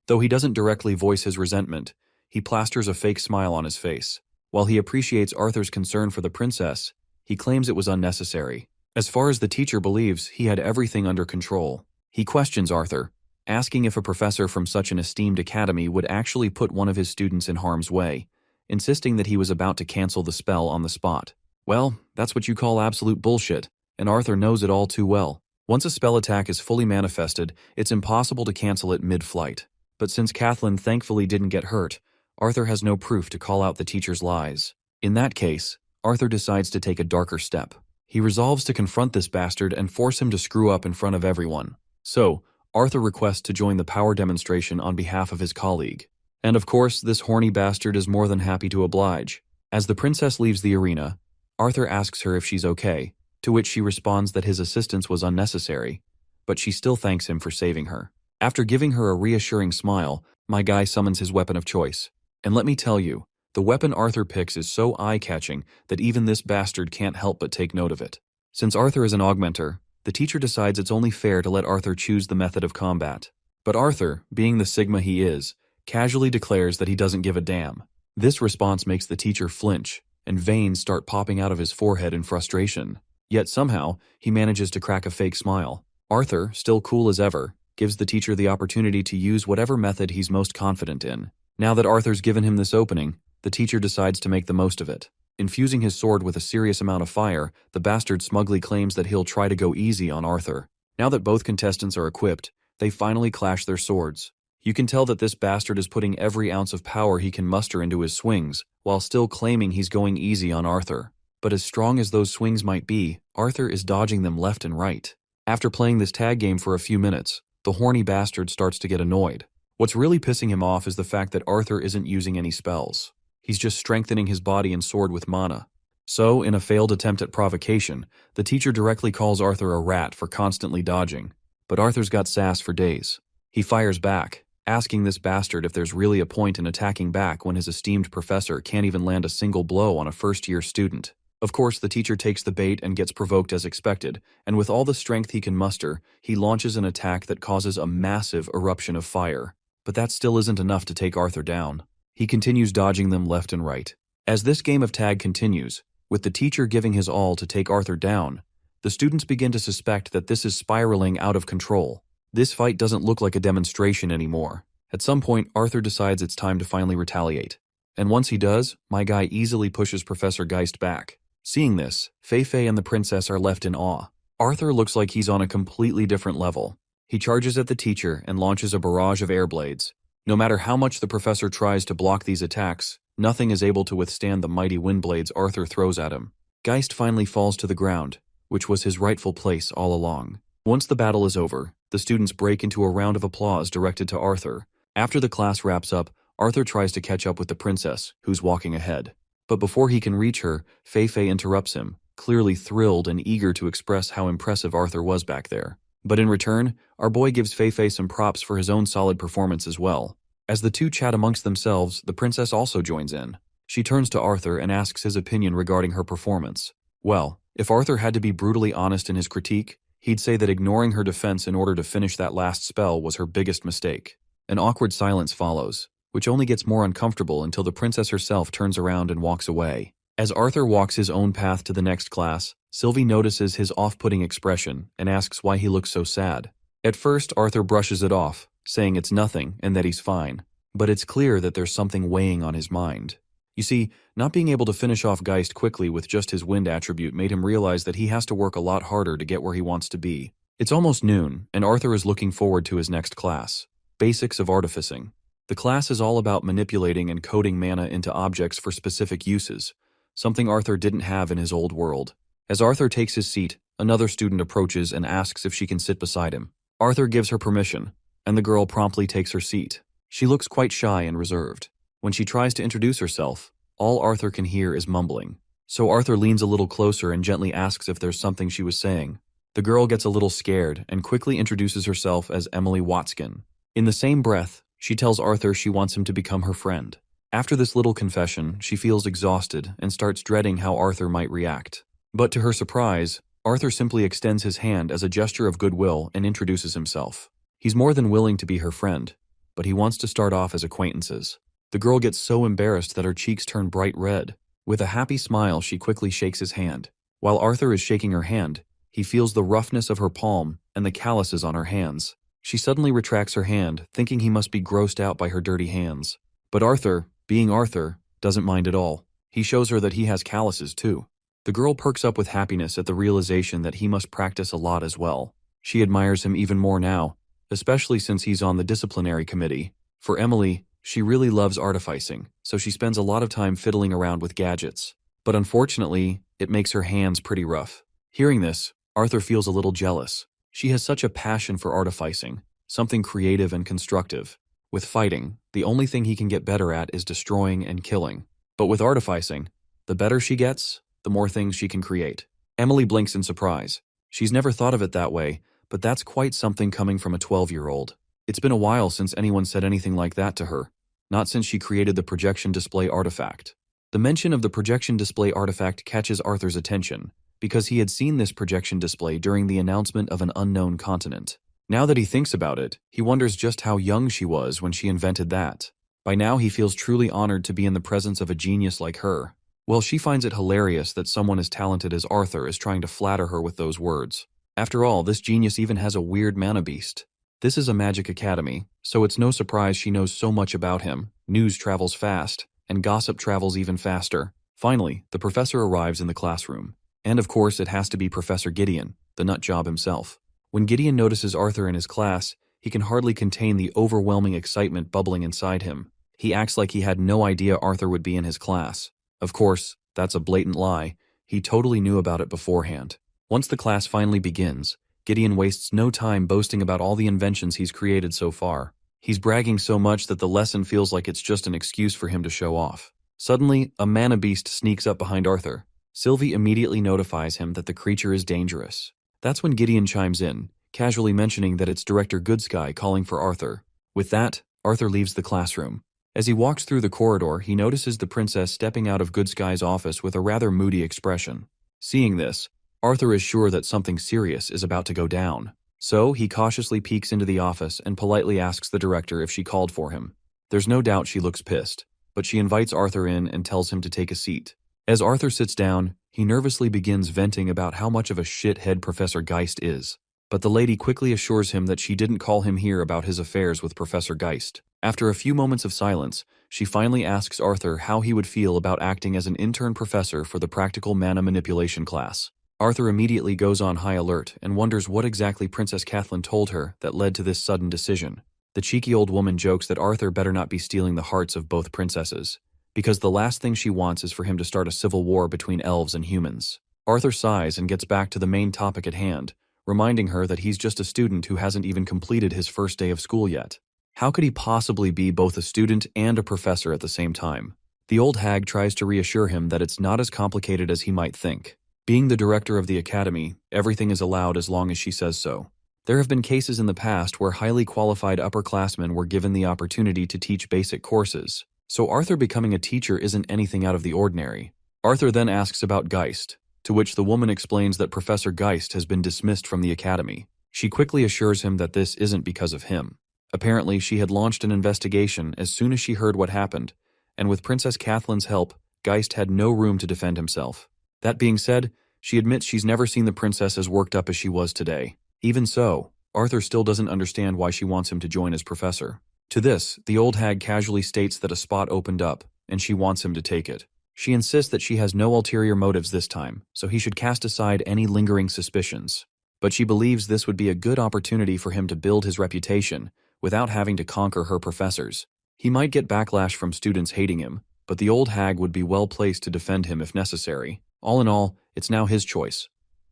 Though he doesn't directly voice his resentment, he plasters a fake smile on his face. While he appreciates Arthur's concern for the princess, he claims it was unnecessary. As far as the teacher believes, he had everything under control. He questions Arthur, asking if a professor from such an esteemed academy would actually put one of his students in harm's way, insisting that he was about to cancel the spell on the spot. Well, that's what you call absolute bullshit, and Arthur knows it all too well. Once a spell attack is fully manifested, it's impossible to cancel it mid-flight. But since Kathleen thankfully didn't get hurt, Arthur has no proof to call out the teacher's lies. In that case, Arthur decides to take a darker step. He resolves to confront this bastard and force him to screw up in front of everyone. So, Arthur requests to join the power demonstration on behalf of his colleague. And of course, this horny bastard is more than happy to oblige. As the princess leaves the arena, Arthur asks her if she's okay, to which she responds that his assistance was unnecessary, but she still thanks him for saving her. After giving her a reassuring smile, my guy summons his weapon of choice. And let me tell you, the weapon Arthur picks is so eye-catching that even this bastard can't help but take note of it. Since Arthur is an augmenter, the teacher decides it's only fair to let Arthur choose the method of combat. But Arthur, being the Sigma he is, casually declares that he doesn't give a damn. This response makes the teacher flinch, and veins start popping out of his forehead in frustration. Yet somehow, he manages to crack a fake smile. Arthur, still cool as ever, gives the teacher the opportunity to use whatever method he's most confident in. Now that Arthur's given him this opening, the teacher decides to make the most of it. Infusing his sword with a serious amount of fire, the bastard smugly claims that he'll try to go easy on Arthur. Now that both contestants are equipped, they finally clash their swords. You can tell that this bastard is putting every ounce of power he can muster into his swings, while still claiming he's going easy on Arthur. But as strong as those swings might be, Arthur is dodging them left and right. After playing this tag game for a few minutes, the horny bastard starts to get annoyed. What's really pissing him off is the fact that Arthur isn't using any spells. He's just strengthening his body and sword with mana. So, in a failed attempt at provocation, the teacher directly calls Arthur a rat for constantly dodging. But Arthur's got sass for days. He fires back, asking this bastard if there's really a point in attacking back when his esteemed professor can't even land a single blow on a first-year student. Of course, the teacher takes the bait and gets provoked as expected, and with all the strength he can muster, he launches an attack that causes a massive eruption of fire. But that still isn't enough to take Arthur down. He continues dodging them left and right. As this game of tag continues, with the teacher giving his all to take Arthur down, the students begin to suspect that this is spiraling out of control. This fight doesn't look like a demonstration anymore. At some point, Arthur decides it's time to finally retaliate. And once he does, my guy easily pushes Professor Geist back. Seeing this, Fei and the princess are left in awe. Arthur looks like he's on a completely different level. He charges at the teacher and launches a barrage of air blades. No matter how much the professor tries to block these attacks, nothing is able to withstand the mighty wind blades Arthur throws at him. Geist finally falls to the ground, which was his rightful place all along. Once the battle is over, the students break into a round of applause directed to Arthur. After the class wraps up, Arthur tries to catch up with the princess, who's walking ahead. But before he can reach her, Fei interrupts him, clearly thrilled and eager to express how impressive Arthur was back there. But in return, our boy gives Fei some props for his own solid performance as well. As the two chat amongst themselves, the princess also joins in. She turns to Arthur and asks his opinion regarding her performance. Well, if Arthur had to be brutally honest in his critique, he'd say that ignoring her defense in order to finish that last spell was her biggest mistake. An awkward silence follows, which only gets more uncomfortable until the princess herself turns around and walks away. As Arthur walks his own path to the next class, Sylvie notices his off-putting expression and asks why he looks so sad. At first, Arthur brushes it off, saying it's nothing and that he's fine. But it's clear that there's something weighing on his mind. You see, not being able to finish off Geist quickly with just his wind attribute made him realize that he has to work a lot harder to get where he wants to be. It's almost noon, and Arthur is looking forward to his next class, Basics of Artificing. The class is all about manipulating and coding mana into objects for specific uses, something Arthur didn't have in his old world. As Arthur takes his seat, another student approaches and asks if she can sit beside him. Arthur gives her permission, and the girl promptly takes her seat. She looks quite shy and reserved. When she tries to introduce herself, all Arthur can hear is mumbling. So Arthur leans a little closer and gently asks if there's something she was saying. The girl gets a little scared and quickly introduces herself as Emily Watskin. In the same breath, she tells Arthur she wants him to become her friend. After this little confession, she feels exhausted and starts dreading how Arthur might react. But to her surprise, Arthur simply extends his hand as a gesture of goodwill and introduces himself. He's more than willing to be her friend, but he wants to start off as acquaintances. The girl gets so embarrassed that her cheeks turn bright red. With a happy smile, she quickly shakes his hand. While Arthur is shaking her hand, he feels the roughness of her palm and the calluses on her hands. She suddenly retracts her hand, thinking he must be grossed out by her dirty hands. But Arthur, being Arthur, doesn't mind at all. He shows her that he has calluses too. The girl perks up with happiness at the realization that he must practice a lot as well. She admires him even more now, especially since he's on the disciplinary committee. For Emily, she really loves artificing, so she spends a lot of time fiddling around with gadgets. But unfortunately, it makes her hands pretty rough. Hearing this, Arthur feels a little jealous. She has such a passion for artificing, something creative and constructive. With fighting, the only thing he can get better at is destroying and killing. But with artificing, the better she gets, the more things she can create. Emily blinks in surprise. She's never thought of it that way, but that's quite something coming from a 12-year-old. It's been a while since anyone said anything like that to her, not since she created the projection display artifact. The mention of the projection display artifact catches Arthur's attention, because he had seen this projection display during the announcement of an unknown continent. Now that he thinks about it, he wonders just how young she was when she invented that. By now he feels truly honored to be in the presence of a genius like her. Well, she finds it hilarious that someone as talented as Arthur is trying to flatter her with those words. After all, this genius even has a weird mana beast. This is a magic academy, so it's no surprise she knows so much about him. News travels fast, and gossip travels even faster. Finally, the professor arrives in the classroom. And of course, it has to be Professor Gideon, the nutjob himself. When Gideon notices Arthur in his class, he can hardly contain the overwhelming excitement bubbling inside him. He acts like he had no idea Arthur would be in his class. Of course, that's a blatant lie. He totally knew about it beforehand. Once the class finally begins, Gideon wastes no time boasting about all the inventions he's created so far. He's bragging so much that the lesson feels like it's just an excuse for him to show off. Suddenly, a mana beast sneaks up behind Arthur. Sylvie immediately notifies him that the creature is dangerous. That's when Gideon chimes in, casually mentioning that it's Director Goodsky calling for Arthur. With that, Arthur leaves the classroom. As he walks through the corridor, he notices the princess stepping out of Good Sky's office with a rather moody expression. Seeing this, Arthur is sure that something serious is about to go down. So, he cautiously peeks into the office and politely asks the director if she called for him. There's no doubt she looks pissed, but she invites Arthur in and tells him to take a seat. As Arthur sits down, he nervously begins venting about how much of a shithead Professor Geist is. But the lady quickly assures him that she didn't call him here about his affairs with Professor Geist. After a few moments of silence, she finally asks Arthur how he would feel about acting as an intern professor for the practical mana manipulation class. Arthur immediately goes on high alert and wonders what exactly Princess Kathleen told her that led to this sudden decision. The cheeky old woman jokes that Arthur better not be stealing the hearts of both princesses, because the last thing she wants is for him to start a civil war between elves and humans. Arthur sighs and gets back to the main topic at hand, reminding her that he's just a student who hasn't even completed his first day of school yet. How could he possibly be both a student and a professor at the same time? The old hag tries to reassure him that it's not as complicated as he might think. Being the director of the academy, everything is allowed as long as she says so. There have been cases in the past where highly qualified upperclassmen were given the opportunity to teach basic courses, so Arthur becoming a teacher isn't anything out of the ordinary. Arthur then asks about Geist, to which the woman explains that Professor Geist has been dismissed from the academy. She quickly assures him that this isn't because of him. Apparently, she had launched an investigation as soon as she heard what happened, and with Princess Kathleen's help, Geist had no room to defend himself. That being said, she admits she's never seen the princess as worked up as she was today. Even so, Arthur still doesn't understand why she wants him to join as professor. To this, the old hag casually states that a spot opened up, and she wants him to take it. She insists that she has no ulterior motives this time, so he should cast aside any lingering suspicions. But she believes this would be a good opportunity for him to build his reputation, without having to conquer her professors. He might get backlash from students hating him, but the old hag would be well placed to defend him if necessary. All in all, it's now his choice.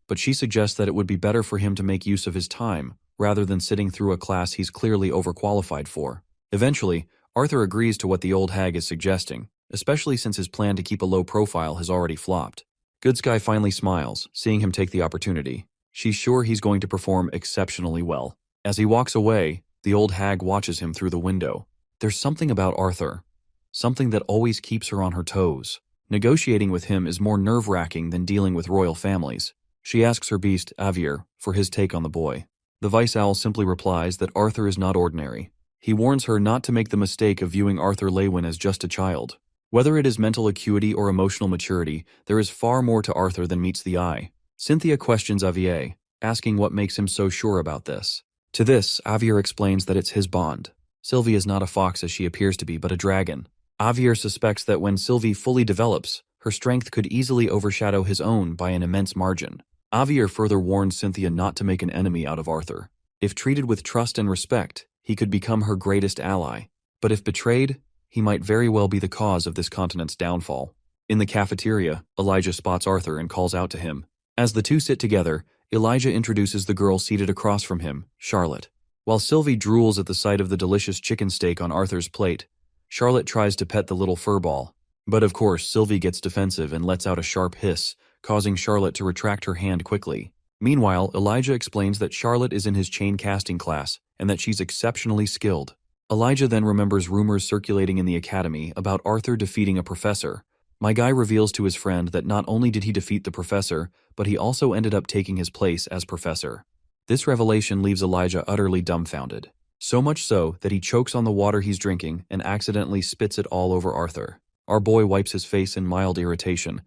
But she suggests that it would be better for him to make use of his time, rather than sitting through a class he's clearly overqualified for. Eventually, Arthur agrees to what the old hag is suggesting, especially since his plan to keep a low profile has already flopped. Good Sky finally smiles, seeing him take the opportunity. She's sure he's going to perform exceptionally well. As he walks away, the old hag watches him through the window. There's something about Arthur. Something that always keeps her on her toes. Negotiating with him is more nerve-wracking than dealing with royal families. She asks her beast, Avier, for his take on the boy. The Vice Owl simply replies that Arthur is not ordinary. He warns her not to make the mistake of viewing Arthur Lewin as just a child. Whether it is mental acuity or emotional maturity, there is far more to Arthur than meets the eye. Cynthia questions Avier, asking what makes him so sure about this. To this, Avier explains that it's his bond. Sylvie is not a fox as she appears to be, but a dragon. Avier suspects that when Sylvie fully develops, her strength could easily overshadow his own by an immense margin. Avier further warns Cynthia not to make an enemy out of Arthur. If treated with trust and respect, he could become her greatest ally. But if betrayed, he might very well be the cause of this continent's downfall. In the cafeteria, Elijah spots Arthur and calls out to him. As the two sit together, Elijah introduces the girl seated across from him, Charlotte. While Sylvie drools at the sight of the delicious chicken steak on Arthur's plate, Charlotte tries to pet the little furball. But of course, Sylvie gets defensive and lets out a sharp hiss, causing Charlotte to retract her hand quickly. Meanwhile, Elijah explains that Charlotte is in his chain casting class and that she's exceptionally skilled. Elijah then remembers rumors circulating in the academy about Arthur defeating a professor. My guy reveals to his friend that not only did he defeat the professor, but he also ended up taking his place as professor. This revelation leaves Elijah utterly dumbfounded. So much so that he chokes on the water he's drinking and accidentally spits it all over Arthur. Our boy wipes his face in mild irritation.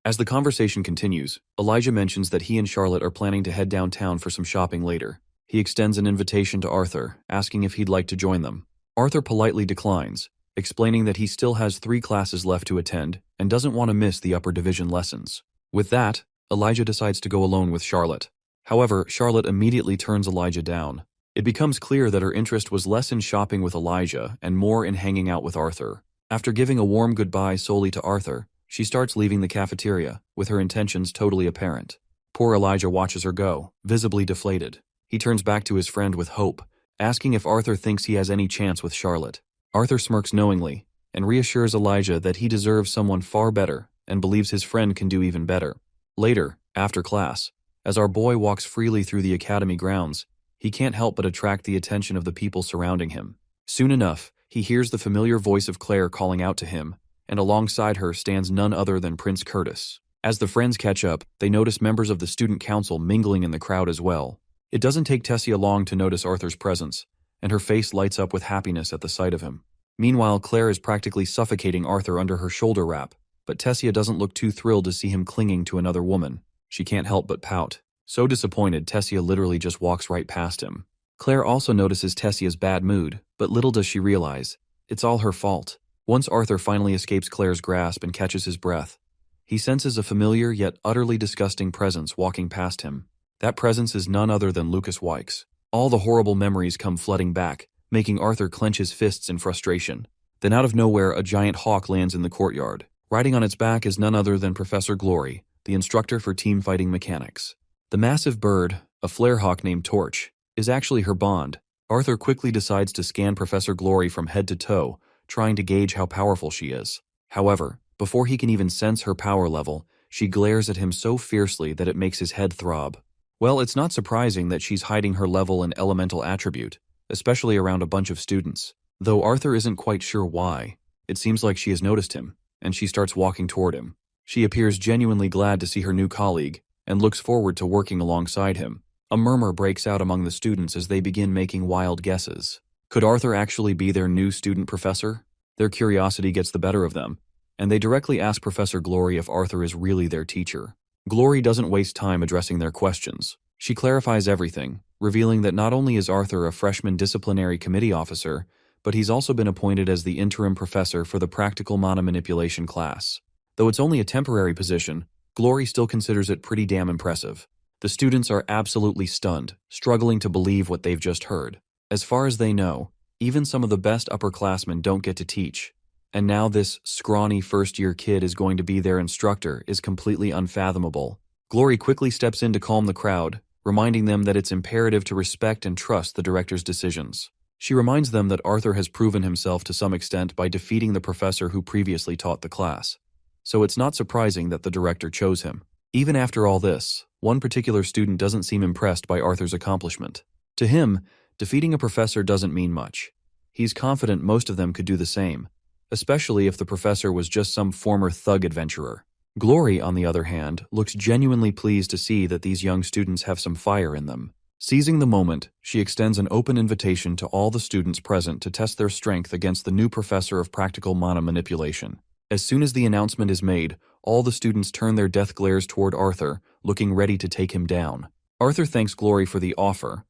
As the conversation continues, Elijah mentions that he and Charlotte are planning to head downtown for some shopping later. He extends an invitation to Arthur, asking if he'd like to join them. Arthur politely declines, explaining that he still has 3 classes left to attend and doesn't want to miss the upper division lessons. With that, Elijah decides to go alone with Charlotte. However, Charlotte immediately turns Elijah down. It becomes clear that her interest was less in shopping with Elijah and more in hanging out with Arthur. After giving a warm goodbye solely to Arthur, she starts leaving the cafeteria, with her intentions totally apparent. Poor Elijah watches her go, visibly deflated. He turns back to his friend with hope, asking if Arthur thinks he has any chance with Charlotte. Arthur smirks knowingly, and reassures Elijah that he deserves someone far better and believes his friend can do even better. Later, after class, as our boy walks freely through the academy grounds, he can't help but attract the attention of the people surrounding him. Soon enough, he hears the familiar voice of Claire calling out to him, and alongside her stands none other than Prince Curtis. As the friends catch up, they notice members of the student council mingling in the crowd as well. It doesn't take Tessia long to notice Arthur's presence, and her face lights up with happiness at the sight of him. Meanwhile, Claire is practically suffocating Arthur under her shoulder wrap, but Tessia doesn't look too thrilled to see him clinging to another woman. She can't help but pout. So disappointed, Tessia literally just walks right past him. Claire also notices Tessia's bad mood, but little does she realize, it's all her fault. Once Arthur finally escapes Claire's grasp and catches his breath, he senses a familiar yet utterly disgusting presence walking past him. That presence is none other than Lucas Wykes. All the horrible memories come flooding back, making Arthur clench his fists in frustration. Then out of nowhere, a giant hawk lands in the courtyard. Riding on its back is none other than Professor Glory, the instructor for team fighting mechanics. The massive bird, a flare hawk named Torch, is actually her bond. Arthur quickly decides to scan Professor Glory from head to toe, trying to gauge how powerful she is. However, before he can even sense her power level, she glares at him so fiercely that it makes his head throb. Well, it's not surprising that she's hiding her level and elemental attribute, especially around a bunch of students. Though Arthur isn't quite sure why, it seems like she has noticed him, and she starts walking toward him. She appears genuinely glad to see her new colleague, and looks forward to working alongside him. A murmur breaks out among the students as they begin making wild guesses. Could Arthur actually be their new student professor? Their curiosity gets the better of them, and they directly ask Professor Glory if Arthur is really their teacher. Glory doesn't waste time addressing their questions. She clarifies everything, revealing that not only is Arthur a freshman disciplinary committee officer, but he's also been appointed as the interim professor for the practical mana manipulation class. Though it's only a temporary position, Glory still considers it pretty damn impressive. The students are absolutely stunned, struggling to believe what they've just heard. As far as they know, even some of the best upperclassmen don't get to teach, and now this scrawny first-year kid is going to be their instructor is completely unfathomable. Glory quickly steps in to calm the crowd, reminding them that it's imperative to respect and trust the director's decisions. She reminds them that Arthur has proven himself to some extent by defeating the professor who previously taught the class, so it's not surprising that the director chose him. Even after all this, one particular student doesn't seem impressed by Arthur's accomplishment. To him, defeating a professor doesn't mean much. He's confident most of them could do the same, especially if the professor was just some former thug adventurer. Glory, on the other hand, looks genuinely pleased to see that these young students have some fire in them. Seizing the moment, she extends an open invitation to all the students present to test their strength against the new professor of practical mana manipulation. As soon as the announcement is made, all the students turn their death glares toward Arthur, looking ready to take him down. Arthur thanks Glory for the offer,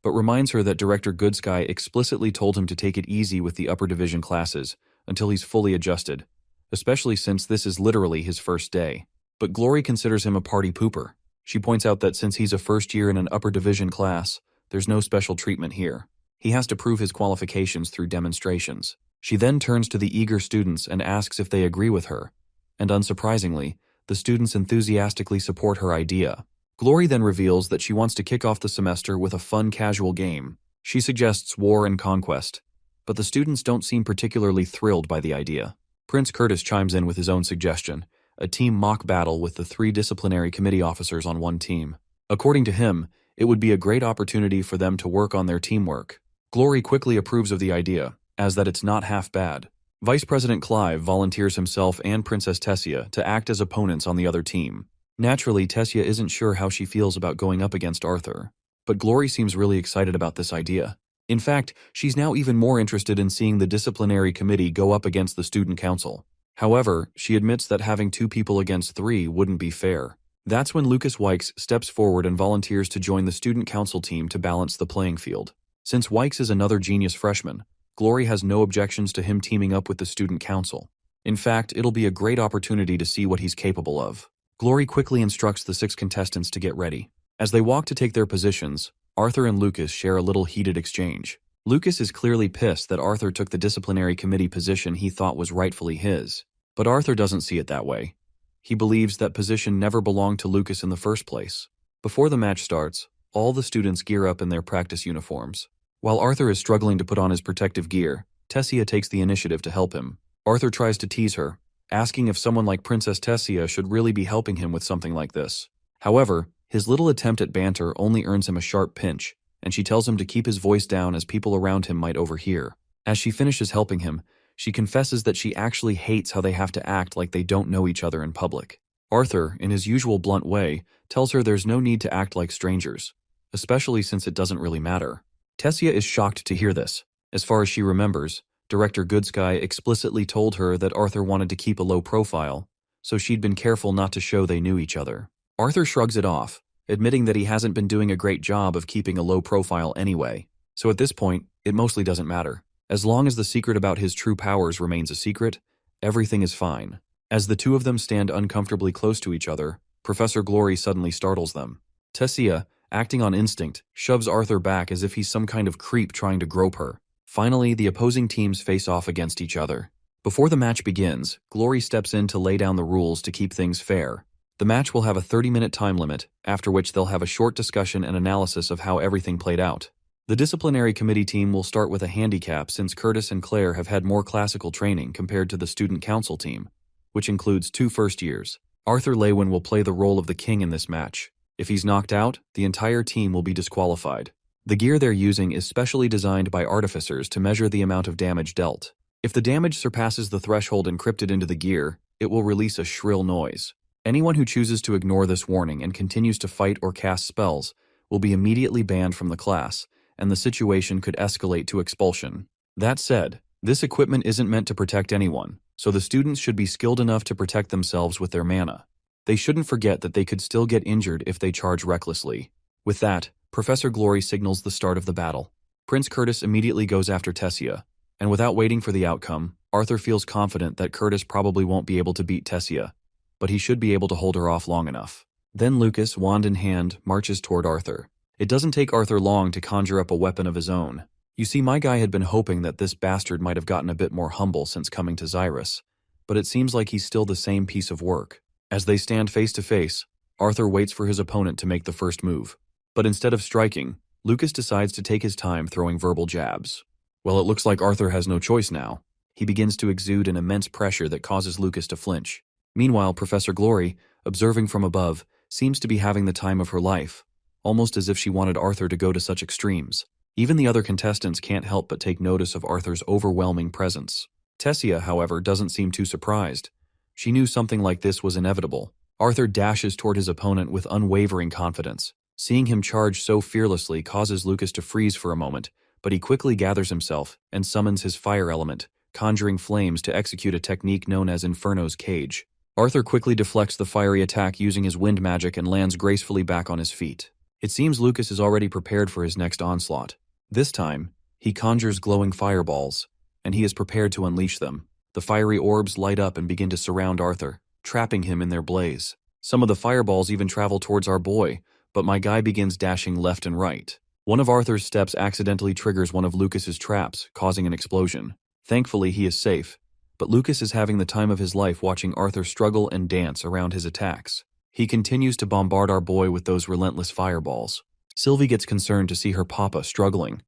but reminds her that Director Goodsky explicitly told him to take it easy with the upper division classes until he's fully adjusted, especially since this is literally his first day. But Glory considers him a party pooper. She points out that since he's a first year in an upper division class, there's no special treatment here. He has to prove his qualifications through demonstrations. She then turns to the eager students and asks if they agree with her, and unsurprisingly, the students enthusiastically support her idea. Glory then reveals that she wants to kick off the semester with a fun casual game. She suggests War and Conquest, but the students don't seem particularly thrilled by the idea. Prince Curtis chimes in with his own suggestion, a team mock battle with the 3 disciplinary committee officers on one team. According to him, it would be a great opportunity for them to work on their teamwork. Glory quickly approves of the idea, as that it's not half bad. Vice President Clive volunteers himself and Princess Tessia to act as opponents on the other team. Naturally, Tessia isn't sure how she feels about going up against Arthur, but Glory seems really excited about this idea. In fact, she's now even more interested in seeing the disciplinary committee go up against the student council. However, she admits that having 2 people against 3 wouldn't be fair. That's when Lucas Wykes steps forward and volunteers to join the student council team to balance the playing field. Since Wykes is another genius freshman, Glory has no objections to him teaming up with the student council. In fact, it'll be a great opportunity to see what he's capable of. Glory quickly instructs the 6 contestants to get ready. As they walk to take their positions, Arthur and Lucas share a little heated exchange. Lucas is clearly pissed that Arthur took the disciplinary committee position he thought was rightfully his. But Arthur doesn't see it that way. He believes that position never belonged to Lucas in the first place. Before the match starts, all the students gear up in their practice uniforms. While Arthur is struggling to put on his protective gear, Tessia takes the initiative to help him. Arthur tries to tease her, asking if someone like Princess Tessia should really be helping him with something like this. However, his little attempt at banter only earns him a sharp pinch, and she tells him to keep his voice down as people around him might overhear. As she finishes helping him, she confesses that she actually hates how they have to act like they don't know each other in public. Arthur, in his usual blunt way, tells her there's no need to act like strangers, especially since it doesn't really matter. Tessia is shocked to hear this. As far as she remembers, Director Goodsky explicitly told her that Arthur wanted to keep a low profile, so she'd been careful not to show they knew each other. Arthur shrugs it off, admitting that he hasn't been doing a great job of keeping a low profile anyway, so at this point, it mostly doesn't matter. As long as the secret about his true powers remains a secret, everything is fine. As the two of them stand uncomfortably close to each other, Professor Glory suddenly startles them. Tessia, acting on instinct, shoves Arthur back as if he's some kind of creep trying to grope her. Finally, the opposing teams face off against each other. Before the match begins, Glory steps in to lay down the rules to keep things fair. The match will have a 30-minute time limit, after which they'll have a short discussion and analysis of how everything played out. The disciplinary committee team will start with a handicap since Curtis and Claire have had more classical training compared to the student council team, which includes 2 first years. Arthur Lewin will play the role of the king in this match. If he's knocked out, the entire team will be disqualified. The gear they're using is specially designed by artificers to measure the amount of damage dealt. If the damage surpasses the threshold encrypted into the gear, it will release a shrill noise. Anyone who chooses to ignore this warning and continues to fight or cast spells will be immediately banned from the class, and the situation could escalate to expulsion. That said, this equipment isn't meant to protect anyone, so the students should be skilled enough to protect themselves with their mana. They shouldn't forget that they could still get injured if they charge recklessly. With that, Professor Glory signals the start of the battle. Prince Curtis immediately goes after Tessia, and without waiting for the outcome, Arthur feels confident that Curtis probably won't be able to beat Tessia, but he should be able to hold her off long enough. Then Lucas, wand in hand, marches toward Arthur. It doesn't take Arthur long to conjure up a weapon of his own. You see, my guy had been hoping that this bastard might have gotten a bit more humble since coming to Xyrus, but it seems like he's still the same piece of work. As they stand face to face, Arthur waits for his opponent to make the first move. But instead of striking, Lucas decides to take his time throwing verbal jabs. Well, it looks like Arthur has no choice now. He begins to exude an immense pressure that causes Lucas to flinch. Meanwhile, Professor Glory, observing from above, seems to be having the time of her life, almost as if she wanted Arthur to go to such extremes. Even the other contestants can't help but take notice of Arthur's overwhelming presence. Tessia, however, doesn't seem too surprised. She knew something like this was inevitable. Arthur dashes toward his opponent with unwavering confidence. Seeing him charge so fearlessly causes Lucas to freeze for a moment, but he quickly gathers himself and summons his fire element, conjuring flames to execute a technique known as Inferno's Cage. Arthur quickly deflects the fiery attack using his wind magic and lands gracefully back on his feet. It seems Lucas is already prepared for his next onslaught. This time, he conjures glowing fireballs, and he is prepared to unleash them. The fiery orbs light up and begin to surround Arthur, trapping him in their blaze. Some of the fireballs even travel towards our boy, but my guy begins dashing left and right. One of Arthur's steps accidentally triggers one of Lucas's traps, causing an explosion. Thankfully, he is safe, but Lucas is having the time of his life watching Arthur struggle and dance around his attacks. He continues to bombard our boy with those relentless fireballs. Sylvie gets concerned to see her papa struggling.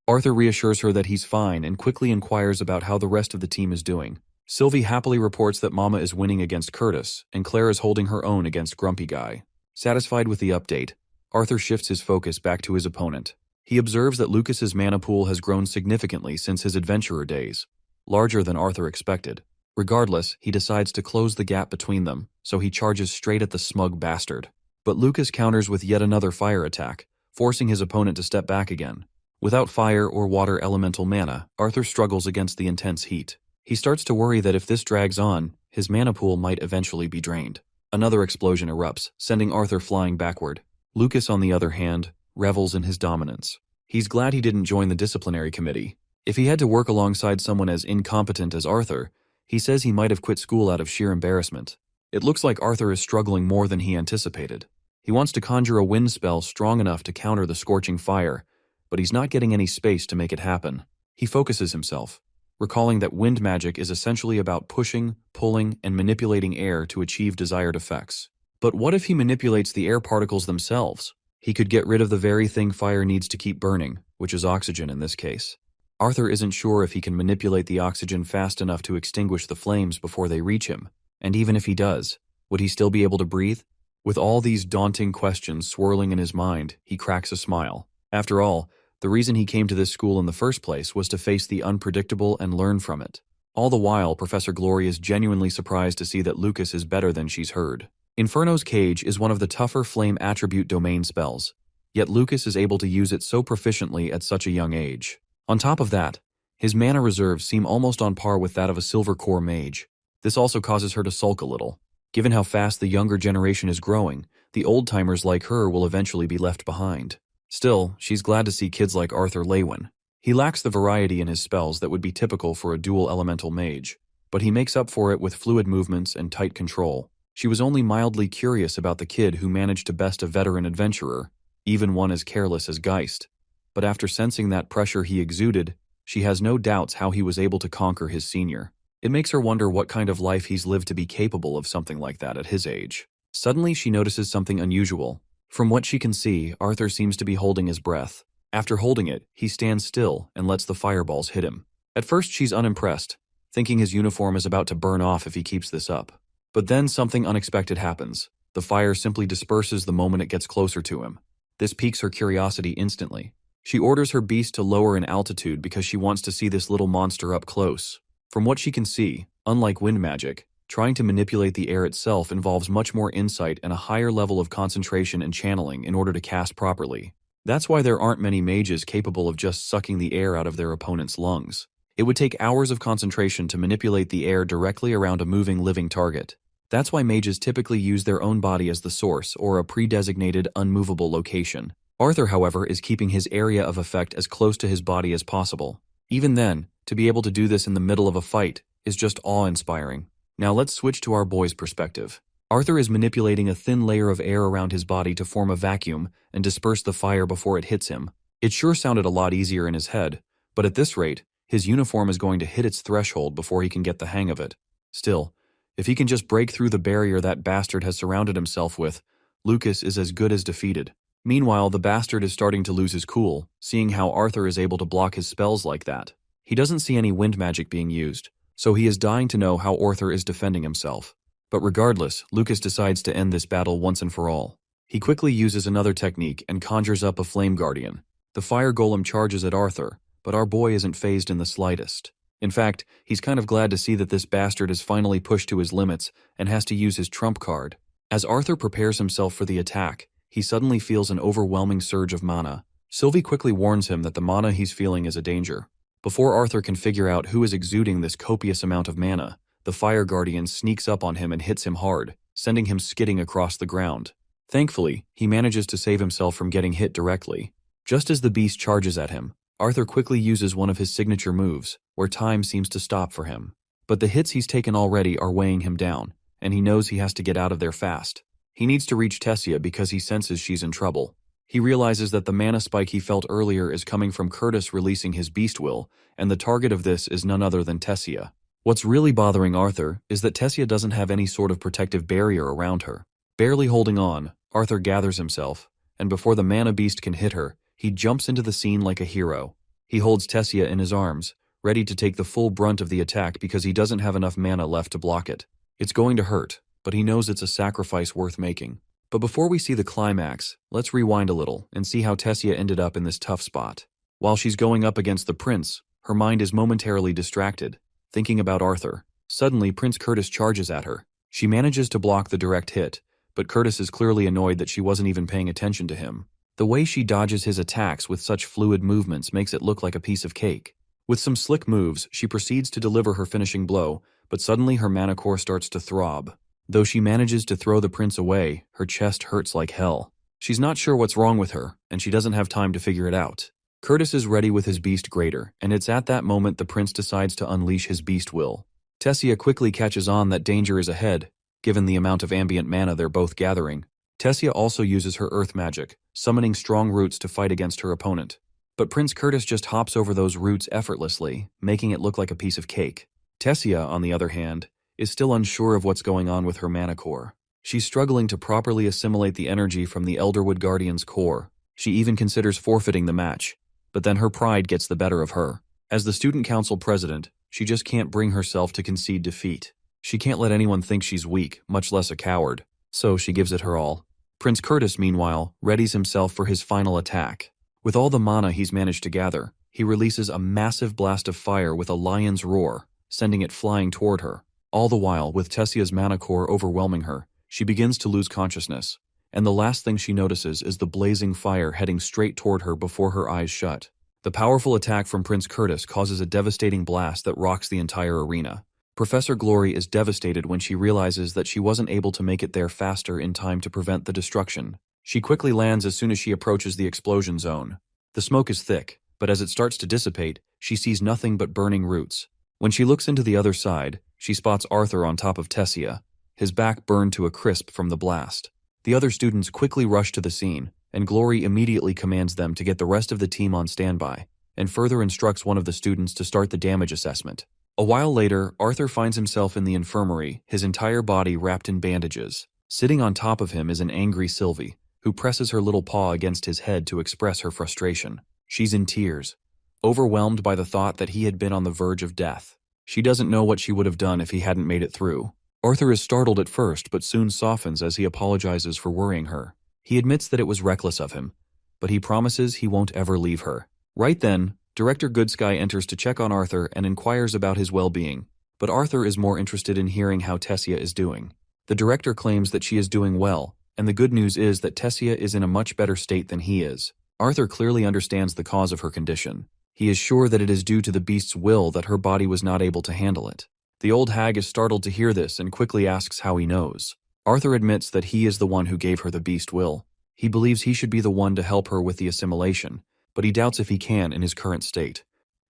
Arthur reassures her that he's fine and quickly inquires about how the rest of the team is doing. Sylvie happily reports that Mama is winning against Curtis, and Claire is holding her own against Grumpy Guy. Satisfied with the update, Arthur shifts his focus back to his opponent. He observes that Lucas's mana pool has grown significantly since his adventurer days, larger than Arthur expected. Regardless, he decides to close the gap between them, so he charges straight at the smug bastard. But Lucas counters with yet another fire attack, forcing his opponent to step back again. Without fire or water elemental mana, Arthur struggles against the intense heat. He starts to worry that if this drags on, his mana pool might eventually be drained. Another explosion erupts, sending Arthur flying backward. Lucas, on the other hand, revels in his dominance. He's glad he didn't join the disciplinary committee. If he had to work alongside someone as incompetent as Arthur, he says he might have quit school out of sheer embarrassment. It looks like Arthur is struggling more than he anticipated. He wants to conjure a wind spell strong enough to counter the scorching fire, but he's not getting any space to make it happen. He focuses himself, recalling that wind magic is essentially about pushing, pulling, and manipulating air to achieve desired effects. But what if he manipulates the air particles themselves? He could get rid of the very thing fire needs to keep burning, which is oxygen in this case. Arthur isn't sure if he can manipulate the oxygen fast enough to extinguish the flames before they reach him, and even if he does, would he still be able to breathe? With all these daunting questions swirling in his mind, he cracks a smile. After all, The reason he came to this school in the first place was to face the unpredictable and learn from it. All the while, Professor Glory is genuinely surprised to see that Lucas is better than she's heard. Inferno's Cage is one of the tougher flame attribute domain spells, yet Lucas is able to use it so proficiently at such a young age. On top of that, his mana reserves seem almost on par with that of a silver core mage. This also causes her to sulk a little. Given how fast the younger generation is growing, the old-timers like her will eventually be left behind. Still, she's glad to see kids like Arthur Lewin. He lacks the variety in his spells that would be typical for a dual elemental mage, but he makes up for it with fluid movements and tight control. She was only mildly curious about the kid who managed to best a veteran adventurer, even one as careless as Geist. But after sensing that pressure he exuded, she has no doubts how he was able to conquer his senior. It makes her wonder what kind of life he's lived to be capable of something like that at his age. Suddenly she notices something unusual. From what she can see, Arthur seems to be holding his breath. After holding it, he stands still and lets the fireballs hit him. At first she's unimpressed, thinking his uniform is about to burn off if he keeps this up. But then something unexpected happens. The fire simply disperses the moment it gets closer to him. This piques her curiosity instantly. She orders her beast to lower in altitude because she wants to see this little monster up close. From what she can see, unlike wind magic, trying to manipulate the air itself involves much more insight and a higher level of concentration and channeling in order to cast properly. That's why there aren't many mages capable of just sucking the air out of their opponent's lungs. It would take hours of concentration to manipulate the air directly around a moving living target. That's why mages typically use their own body as the source or a pre-designated unmovable location. Arthur, however, is keeping his area of effect as close to his body as possible. Even then, to be able to do this in the middle of a fight is just awe-inspiring. Now let's switch to our boy's perspective. Arthur is manipulating a thin layer of air around his body to form a vacuum and disperse the fire before it hits him. It sure sounded a lot easier in his head, but at this rate, his uniform is going to hit its threshold before he can get the hang of it. Still, if he can just break through the barrier that bastard has surrounded himself with, Lucas is as good as defeated. Meanwhile, the bastard is starting to lose his cool, seeing how Arthur is able to block his spells like that. He doesn't see any wind magic being used, so he is dying to know how Arthur is defending himself. But regardless, Lucas decides to end this battle once and for all. He quickly uses another technique and conjures up a flame guardian. The fire golem charges at Arthur, but our boy isn't fazed in the slightest. In fact, he's kind of glad to see that this bastard is finally pushed to his limits and has to use his trump card. As Arthur prepares himself for the attack, he suddenly feels an overwhelming surge of mana. Sylvie quickly warns him that the mana he's feeling is a danger. Before Arthur can figure out who is exuding this copious amount of mana, the Fire Guardian sneaks up on him and hits him hard, sending him skidding across the ground. Thankfully, he manages to save himself from getting hit directly. Just as the beast charges at him, Arthur quickly uses one of his signature moves, where time seems to stop for him. But the hits he's taken already are weighing him down, and he knows he has to get out of there fast. He needs to reach Tessia because he senses she's in trouble. He realizes that the mana spike he felt earlier is coming from Curtis releasing his beast will, and the target of this is none other than Tessia. What's really bothering Arthur is that Tessia doesn't have any sort of protective barrier around her. Barely holding on, Arthur gathers himself, and before the mana beast can hit her, he jumps into the scene like a hero. He holds Tessia in his arms, ready to take the full brunt of the attack because he doesn't have enough mana left to block it. It's going to hurt, but he knows it's a sacrifice worth making. But before we see the climax, let's rewind a little and see how Tessia ended up in this tough spot. While she's going up against the prince, her mind is momentarily distracted, thinking about Arthur. Suddenly, Prince Curtis charges at her. She manages to block the direct hit, but Curtis is clearly annoyed that she wasn't even paying attention to him. The way she dodges his attacks with such fluid movements makes it look like a piece of cake. With some slick moves, she proceeds to deliver her finishing blow, but suddenly her mana core starts to throb. Though she manages to throw the prince away, her chest hurts like hell. She's not sure what's wrong with her, and she doesn't have time to figure it out. Curtis is ready with his beast greater, and it's at that moment the prince decides to unleash his beast will. Tessia quickly catches on that danger is ahead, given the amount of ambient mana they're both gathering. Tessia also uses her earth magic, summoning strong roots to fight against her opponent. But Prince Curtis just hops over those roots effortlessly, making it look like a piece of cake. Tessia, on the other hand, is still unsure of what's going on with her mana core. She's struggling to properly assimilate the energy from the Elderwood Guardian's core. She even considers forfeiting the match, but then her pride gets the better of her. As the student council president, she just can't bring herself to concede defeat. She can't let anyone think she's weak, much less a coward, so she gives it her all. Prince Curtis, meanwhile, readies himself for his final attack. With all the mana he's managed to gather, he releases a massive blast of fire with a lion's roar, sending it flying toward her. All the while, with Tessia's mana core overwhelming her, she begins to lose consciousness, and the last thing she notices is the blazing fire heading straight toward her before her eyes shut. The powerful attack from Prince Curtis causes a devastating blast that rocks the entire arena. Professor Glory is devastated when she realizes that she wasn't able to make it there faster in time to prevent the destruction. She quickly lands as soon as she approaches the explosion zone. The smoke is thick, but as it starts to dissipate, she sees nothing but burning roots. When she looks into the other side, she spots Arthur on top of Tessia, his back burned to a crisp from the blast. The other students quickly rush to the scene, and Glory immediately commands them to get the rest of the team on standby, and further instructs one of the students to start the damage assessment. A while later, Arthur finds himself in the infirmary, his entire body wrapped in bandages. Sitting on top of him is an angry Sylvie, who presses her little paw against his head to express her frustration. She's in tears, overwhelmed by the thought that he had been on the verge of death. She doesn't know what she would have done if he hadn't made it through. Arthur is startled at first, but soon softens as he apologizes for worrying her. He admits that it was reckless of him, but he promises he won't ever leave her. Right then, Director Goodsky enters to check on Arthur and inquires about his well-being, but Arthur is more interested in hearing how Tessia is doing. The director claims that she is doing well, and the good news is that Tessia is in a much better state than he is. Arthur clearly understands the cause of her condition. He is sure that it is due to the beast's will that her body was not able to handle it. The old hag is startled to hear this and quickly asks how he knows. Arthur admits that he is the one who gave her the beast will. He believes he should be the one to help her with the assimilation, but he doubts if he can in his current state.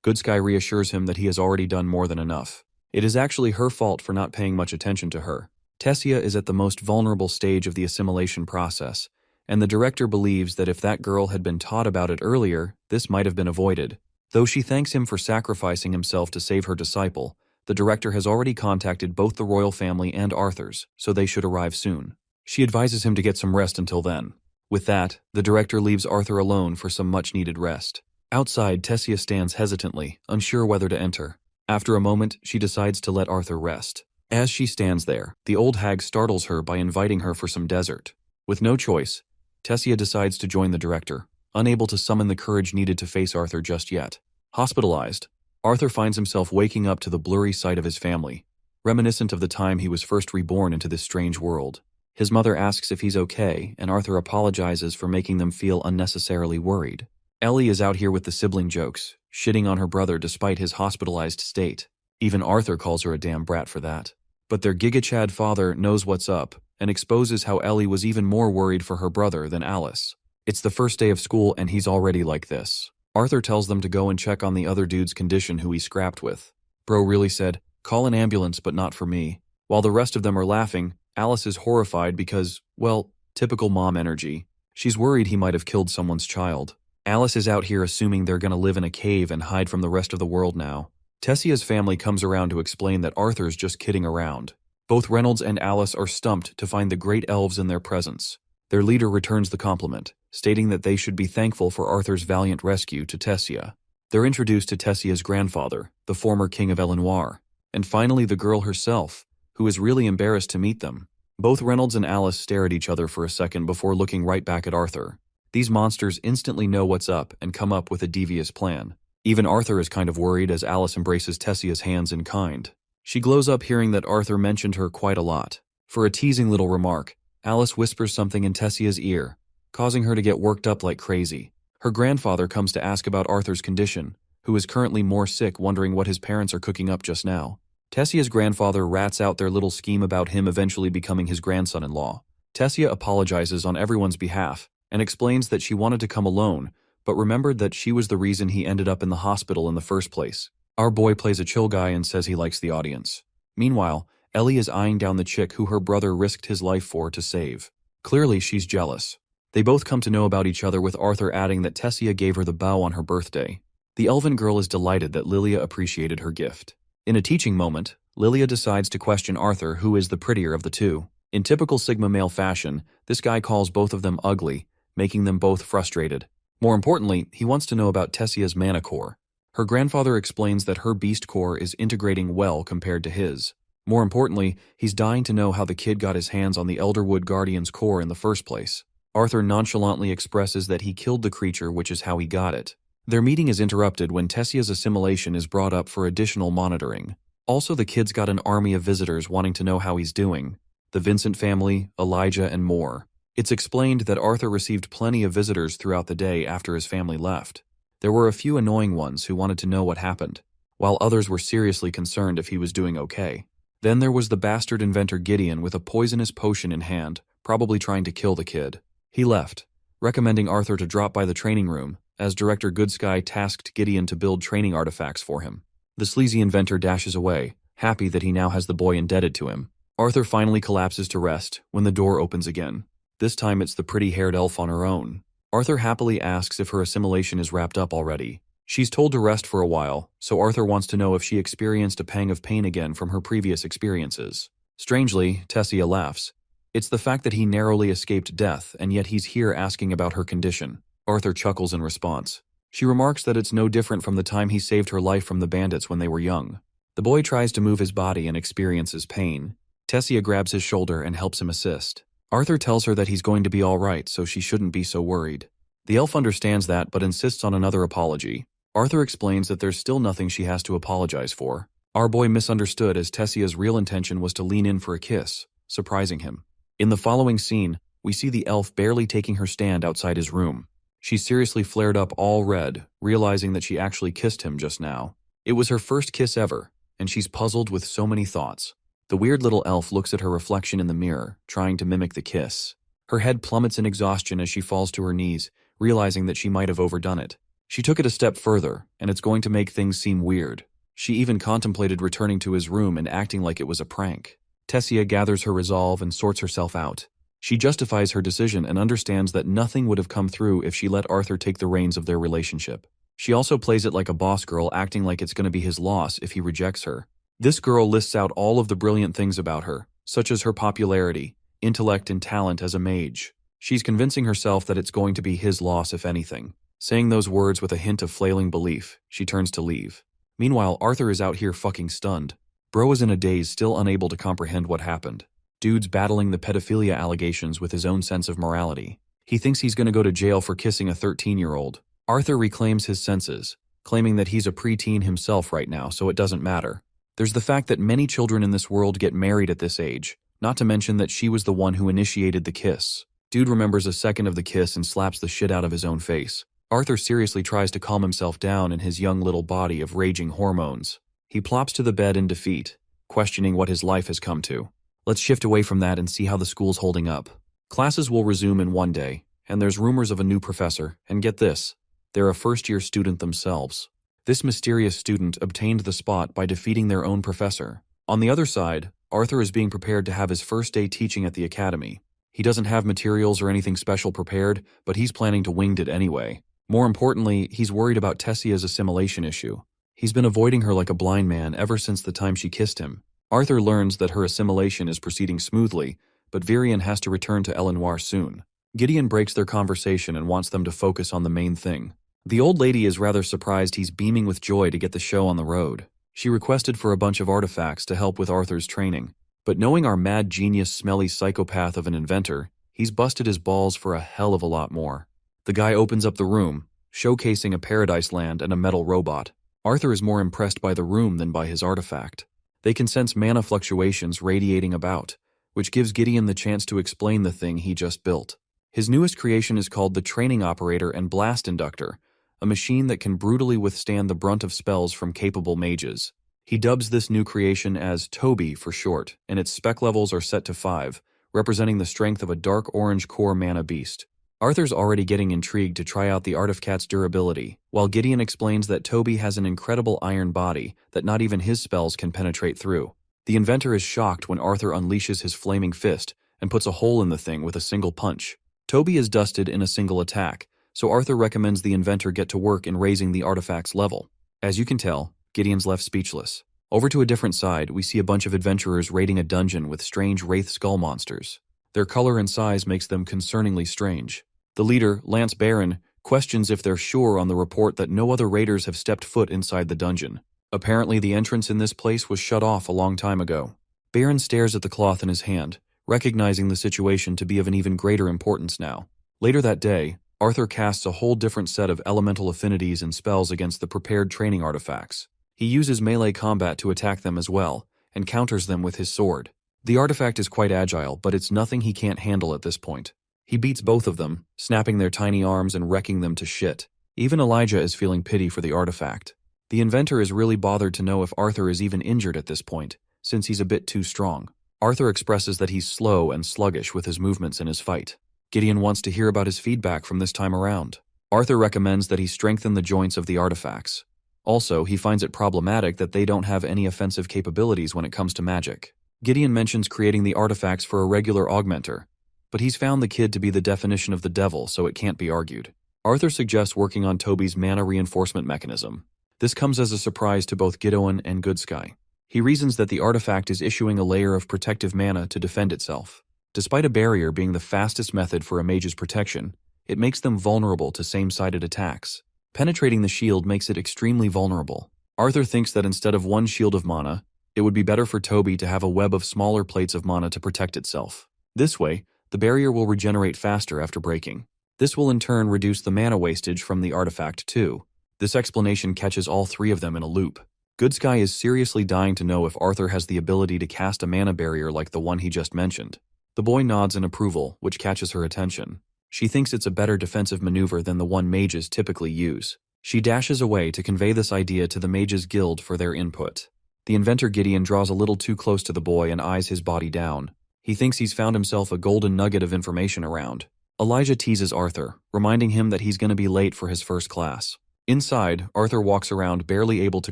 Goodsky reassures him that he has already done more than enough. It is actually her fault for not paying much attention to her. Tessia is at the most vulnerable stage of the assimilation process, and the director believes that if that girl had been taught about it earlier, this might have been avoided. Though she thanks him for sacrificing himself to save her disciple, the director has already contacted both the royal family and Arthur's, so they should arrive soon. She advises him to get some rest until then. With that, the director leaves Arthur alone for some much-needed rest. Outside, Tessia stands hesitantly, unsure whether to enter. After a moment, she decides to let Arthur rest. As she stands there, the old hag startles her by inviting her for some dessert. With no choice, Tessia decides to join the director, unable to summon the courage needed to face Arthur just yet. Hospitalized, Arthur finds himself waking up to the blurry sight of his family, reminiscent of the time he was first reborn into this strange world. His mother asks if he's okay, and Arthur apologizes for making them feel unnecessarily worried. Ellie is out here with the sibling jokes, shitting on her brother despite his hospitalized state. Even Arthur calls her a damn brat for that. But their Giga-Chad father knows what's up, and exposes how Ellie was even more worried for her brother than Alice. It's the first day of school and he's already like this. Arthur tells them to go and check on the other dude's condition who he scrapped with. Bro really said, "Call an ambulance but not for me." While the rest of them are laughing, Alice is horrified because, well, typical mom energy. She's worried he might have killed someone's child. Alice is out here assuming they're gonna live in a cave and hide from the rest of the world now. Tessia's family comes around to explain that Arthur's just kidding around. Both Reynolds and Alice are stumped to find the great elves in their presence. Their leader returns the compliment, stating that they should be thankful for Arthur's valiant rescue to Tessia. They're introduced to Tessia's grandfather, the former king of Elenoir, and finally the girl herself, who is really embarrassed to meet them. Both Reynolds and Alice stare at each other for a second before looking right back at Arthur. These monsters instantly know what's up and come up with a devious plan. Even Arthur is kind of worried as Alice embraces Tessia's hands in kind. She glows up hearing that Arthur mentioned her quite a lot. For a teasing little remark, Alice whispers something in Tessia's ear, causing her to get worked up like crazy. Her grandfather comes to ask about Arthur's condition, who is currently more sick, wondering what his parents are cooking up just now. Tessia's grandfather rats out their little scheme about him eventually becoming his grandson-in-law. Tessia apologizes on everyone's behalf and explains that she wanted to come alone, but remembered that she was the reason he ended up in the hospital in the first place. Our boy plays a chill guy and says he likes the audience. Meanwhile, Ellie is eyeing down the chick who her brother risked his life for to save. Clearly, she's jealous. They both come to know about each other, with Arthur adding that Tessia gave her the bow on her birthday. The elven girl is delighted that Lilia appreciated her gift. In a teaching moment, Lilia decides to question Arthur, who is the prettier of the two. In typical Sigma male fashion, this guy calls both of them ugly, making them both frustrated. More importantly, he wants to know about Tessia's mana core. Her grandfather explains that her beast core is integrating well compared to his. More importantly, he's dying to know how the kid got his hands on the Elderwood Guardian's core in the first place. Arthur nonchalantly expresses that he killed the creature, which is how he got it. Their meeting is interrupted when Tessia's assimilation is brought up for additional monitoring. Also, the kids got an army of visitors wanting to know how he's doing. The Vincent family, Elijah, and more. It's explained that Arthur received plenty of visitors throughout the day after his family left. There were a few annoying ones who wanted to know what happened, while others were seriously concerned if he was doing okay. Then there was the bastard inventor Gideon with a poisonous potion in hand, probably trying to kill the kid. He left, recommending Arthur to drop by the training room, as Director Goodsky tasked Gideon to build training artifacts for him. The sleazy inventor dashes away, happy that he now has the boy indebted to him. Arthur finally collapses to rest when the door opens again. This time it's the pretty-haired elf on her own. Arthur happily asks if her assimilation is wrapped up already. She's told to rest for a while, so Arthur wants to know if she experienced a pang of pain again from her previous experiences. Strangely, Tessia laughs. It's the fact that he narrowly escaped death, and yet he's here asking about her condition. Arthur chuckles in response. She remarks that it's no different from the time he saved her life from the bandits when they were young. The boy tries to move his body and experiences pain. Tessia grabs his shoulder and helps him assist. Arthur tells her that he's going to be all right, so she shouldn't be so worried. The elf understands that but insists on another apology. Arthur explains that there's still nothing she has to apologize for. Our boy misunderstood as Tessia's real intention was to lean in for a kiss, surprising him. In the following scene, we see the elf barely taking her stand outside his room. She's seriously flared up all red, realizing that she actually kissed him just now. It was her first kiss ever, and she's puzzled with so many thoughts. The weird little elf looks at her reflection in the mirror, trying to mimic the kiss. Her head plummets in exhaustion as she falls to her knees, realizing that she might have overdone it. She took it a step further, and it's going to make things seem weird. She even contemplated returning to his room and acting like it was a prank. Tessia gathers her resolve and sorts herself out. She justifies her decision and understands that nothing would have come through if she let Arthur take the reins of their relationship. She also plays it like a boss girl, acting like it's going to be his loss if he rejects her. This girl lists out all of the brilliant things about her, such as her popularity, intellect, and talent as a mage. She's convincing herself that it's going to be his loss if anything. Saying those words with a hint of flailing belief, she turns to leave. Meanwhile, Arthur is out here fucking stunned. Bro is in a daze, still unable to comprehend what happened. Dude's battling the pedophilia allegations with his own sense of morality. He thinks he's going to go to jail for kissing a 13-year-old. Arthur reclaims his senses, claiming that he's a preteen himself right now, so it doesn't matter. There's the fact that many children in this world get married at this age, not to mention that she was the one who initiated the kiss. Dude remembers a second of the kiss and slaps the shit out of his own face. Arthur seriously tries to calm himself down in his young little body of raging hormones. He plops to the bed in defeat, questioning what his life has come to. Let's shift away from that and see how the school's holding up. Classes will resume in one day, and there's rumors of a new professor, and get this, they're a first-year student themselves. This mysterious student obtained the spot by defeating their own professor. On the other side, Arthur is being prepared to have his first day teaching at the academy. He doesn't have materials or anything special prepared, but he's planning to wing it anyway. More importantly, he's worried about Tessia's assimilation issue. He's been avoiding her like a blind man ever since the time she kissed him. Arthur learns that her assimilation is proceeding smoothly, but Virion has to return to Elenoir soon. Gideon breaks their conversation and wants them to focus on the main thing. The old lady is rather surprised he's beaming with joy to get the show on the road. She requested for a bunch of artifacts to help with Arthur's training, but knowing our mad genius smelly psychopath of an inventor, he's busted his balls for a hell of a lot more. The guy opens up the room, showcasing a paradise land and a metal robot. Arthur is more impressed by the room than by his artifact. They can sense mana fluctuations radiating about, which gives Gideon the chance to explain the thing he just built. His newest creation is called the Training Operator and Blast Inductor, a machine that can brutally withstand the brunt of spells from capable mages. He dubs this new creation as Toby for short, and its spec levels are set to 5, representing the strength of a dark orange core mana beast. Arthur's already getting intrigued to try out the artificat's durability, while Gideon explains that Toby has an incredible iron body that not even his spells can penetrate through. The inventor is shocked when Arthur unleashes his flaming fist and puts a hole in the thing with a single punch. Toby is dusted in a single attack, so Arthur recommends the inventor get to work in raising the artifact's level. As you can tell, Gideon's left speechless. Over to a different side, we see a bunch of adventurers raiding a dungeon with strange wraith skull monsters. Their color and size makes them concerningly strange. The leader, Lance Baron, questions if they're sure on the report that no other raiders have stepped foot inside the dungeon. Apparently the entrance in this place was shut off a long time ago. Baron stares at the cloth in his hand, recognizing the situation to be of an even greater importance now. Later that day, Arthur casts a whole different set of elemental affinities and spells against the prepared training artifacts. He uses melee combat to attack them as well, and counters them with his sword. The artifact is quite agile, but it's nothing he can't handle at this point. He beats both of them, snapping their tiny arms and wrecking them to shit. Even Elijah is feeling pity for the artifact. The inventor is really bothered to know if Arthur is even injured at this point, since he's a bit too strong. Arthur expresses that he's slow and sluggish with his movements in his fight. Gideon wants to hear about his feedback from this time around. Arthur recommends that he strengthen the joints of the artifacts. Also, he finds it problematic that they don't have any offensive capabilities when it comes to magic. Gideon mentions creating the artifacts for a regular augmenter, but he's found the kid to be the definition of the devil, so it can't be argued. Arthur suggests working on Toby's mana reinforcement mechanism. This comes as a surprise to both Gideon and Goodsky. He reasons that the artifact is issuing a layer of protective mana to defend itself. Despite a barrier being the fastest method for a mage's protection, it makes them vulnerable to same-sided attacks. Penetrating the shield makes it extremely vulnerable. Arthur thinks that instead of one shield of mana, it would be better for Toby to have a web of smaller plates of mana to protect itself. This way, the barrier will regenerate faster after breaking. This will in turn reduce the mana wastage from the artifact too. This explanation catches all three of them in a loop. Goodsky is seriously dying to know if Arthur has the ability to cast a mana barrier like the one he just mentioned. The boy nods in approval, which catches her attention. She thinks it's a better defensive maneuver than the one mages typically use. She dashes away to convey this idea to the Mages Guild for their input. The inventor Gideon draws a little too close to the boy and eyes his body down. He thinks he's found himself a golden nugget of information around. Elijah teases Arthur, reminding him that he's going to be late for his first class. Inside, Arthur walks around barely able to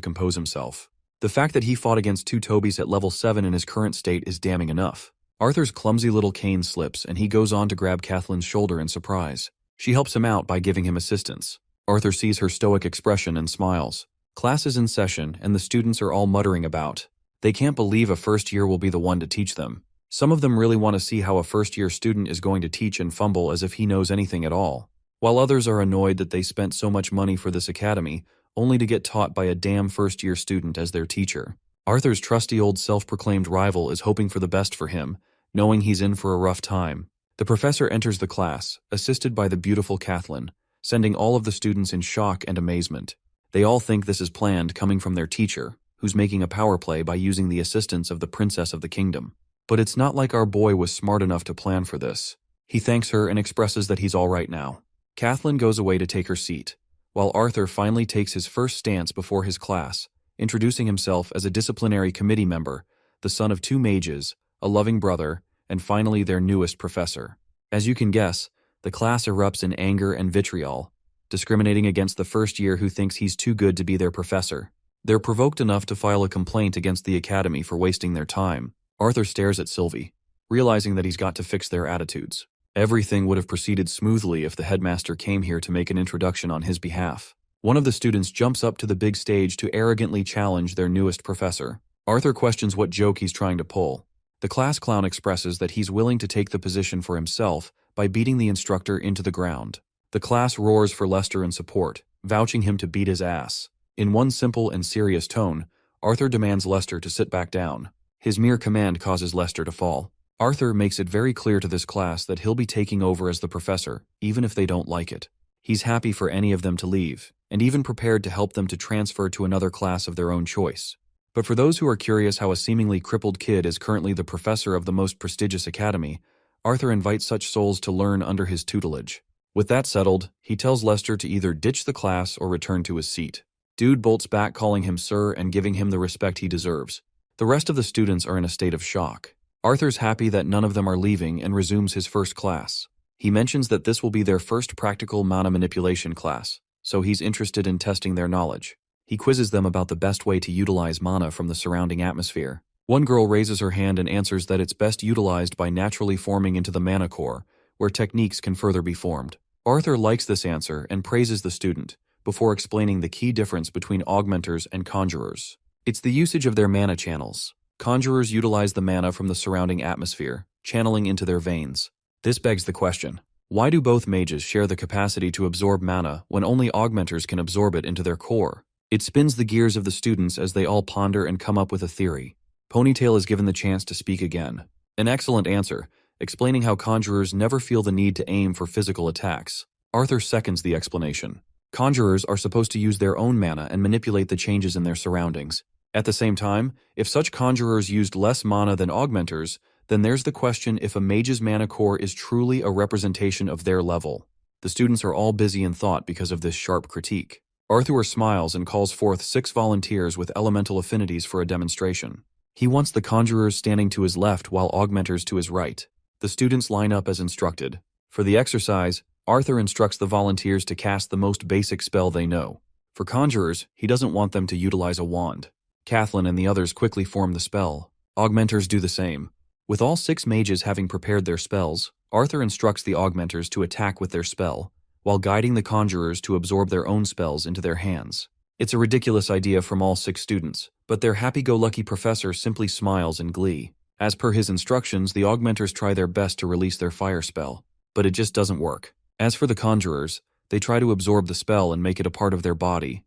compose himself. The fact that he fought against two Tobys at level 7 in his current state is damning enough. Arthur's clumsy little cane slips and he goes on to grab Kathleen's shoulder in surprise. She helps him out by giving him assistance. Arthur sees her stoic expression and smiles. Class is in session and the students are all muttering about. They can't believe a first year will be the one to teach them. Some of them really want to see how a first-year student is going to teach and fumble as if he knows anything at all, while others are annoyed that they spent so much money for this academy only to get taught by a damn first-year student as their teacher. Arthur's trusty old self-proclaimed rival is hoping for the best for him, knowing he's in for a rough time. The professor enters the class, assisted by the beautiful Kathleen, sending all of the students in shock and amazement. They all think this is planned coming from their teacher, who's making a power play by using the assistance of the princess of the kingdom. But it's not like our boy was smart enough to plan for this. He thanks her and expresses that he's all right now. Kathleen goes away to take her seat, while Arthur finally takes his first stance before his class, introducing himself as a disciplinary committee member, the son of two mages, a loving brother, and finally their newest professor. As you can guess, the class erupts in anger and vitriol, discriminating against the first year who thinks he's too good to be their professor. They're provoked enough to file a complaint against the academy for wasting their time. Arthur stares at Sylvie, realizing that he's got to fix their attitudes. Everything would have proceeded smoothly if the headmaster came here to make an introduction on his behalf. One of the students jumps up to the big stage to arrogantly challenge their newest professor. Arthur questions what joke he's trying to pull. The class clown expresses that he's willing to take the position for himself by beating the instructor into the ground. The class roars for Lester in support, vouching him to beat his ass. In one simple and serious tone, Arthur demands Lester to sit back down. His mere command causes Lester to fall. Arthur makes it very clear to this class that he'll be taking over as the professor, even if they don't like it. He's happy for any of them to leave, and even prepared to help them to transfer to another class of their own choice. But for those who are curious how a seemingly crippled kid is currently the professor of the most prestigious academy, Arthur invites such souls to learn under his tutelage. With that settled, he tells Lester to either ditch the class or return to his seat. Dude bolts back, calling him sir and giving him the respect he deserves. The rest of the students are in a state of shock. Arthur's happy that none of them are leaving and resumes his first class. He mentions that this will be their first practical mana manipulation class, so he's interested in testing their knowledge. He quizzes them about the best way to utilize mana from the surrounding atmosphere. One girl raises her hand and answers that it's best utilized by naturally forming into the mana core, where techniques can further be formed. Arthur likes this answer and praises the student, before explaining the key difference between augmenters and conjurers. It's the usage of their mana channels. Conjurers utilize the mana from the surrounding atmosphere, channeling into their veins. This begs the question, why do both mages share the capacity to absorb mana when only augmenters can absorb it into their core? It spins the gears of the students as they all ponder and come up with a theory. Ponytail is given the chance to speak again. An excellent answer, explaining how conjurers never feel the need to aim for physical attacks. Arthur seconds the explanation. Conjurers are supposed to use their own mana and manipulate the changes in their surroundings. At the same time, if such conjurers used less mana than augmenters, then there's the question if a mage's mana core is truly a representation of their level. The students are all busy in thought because of this sharp critique. Arthur smiles and calls forth 6 volunteers with elemental affinities for a demonstration. He wants the conjurers standing to his left while augmenters to his right. The students line up as instructed. For the exercise, Arthur instructs the volunteers to cast the most basic spell they know. For conjurers, he doesn't want them to utilize a wand. Kathleen and the others quickly form the spell. Augmenters do the same. With all 6 mages having prepared their spells, Arthur instructs the augmenters to attack with their spell, while guiding the conjurers to absorb their own spells into their hands. It's a ridiculous idea from all 6 students, but their happy-go-lucky professor simply smiles in glee. As per his instructions, the augmenters try their best to release their fire spell, but it just doesn't work. As for the conjurers, they try to absorb the spell and make it a part of their body,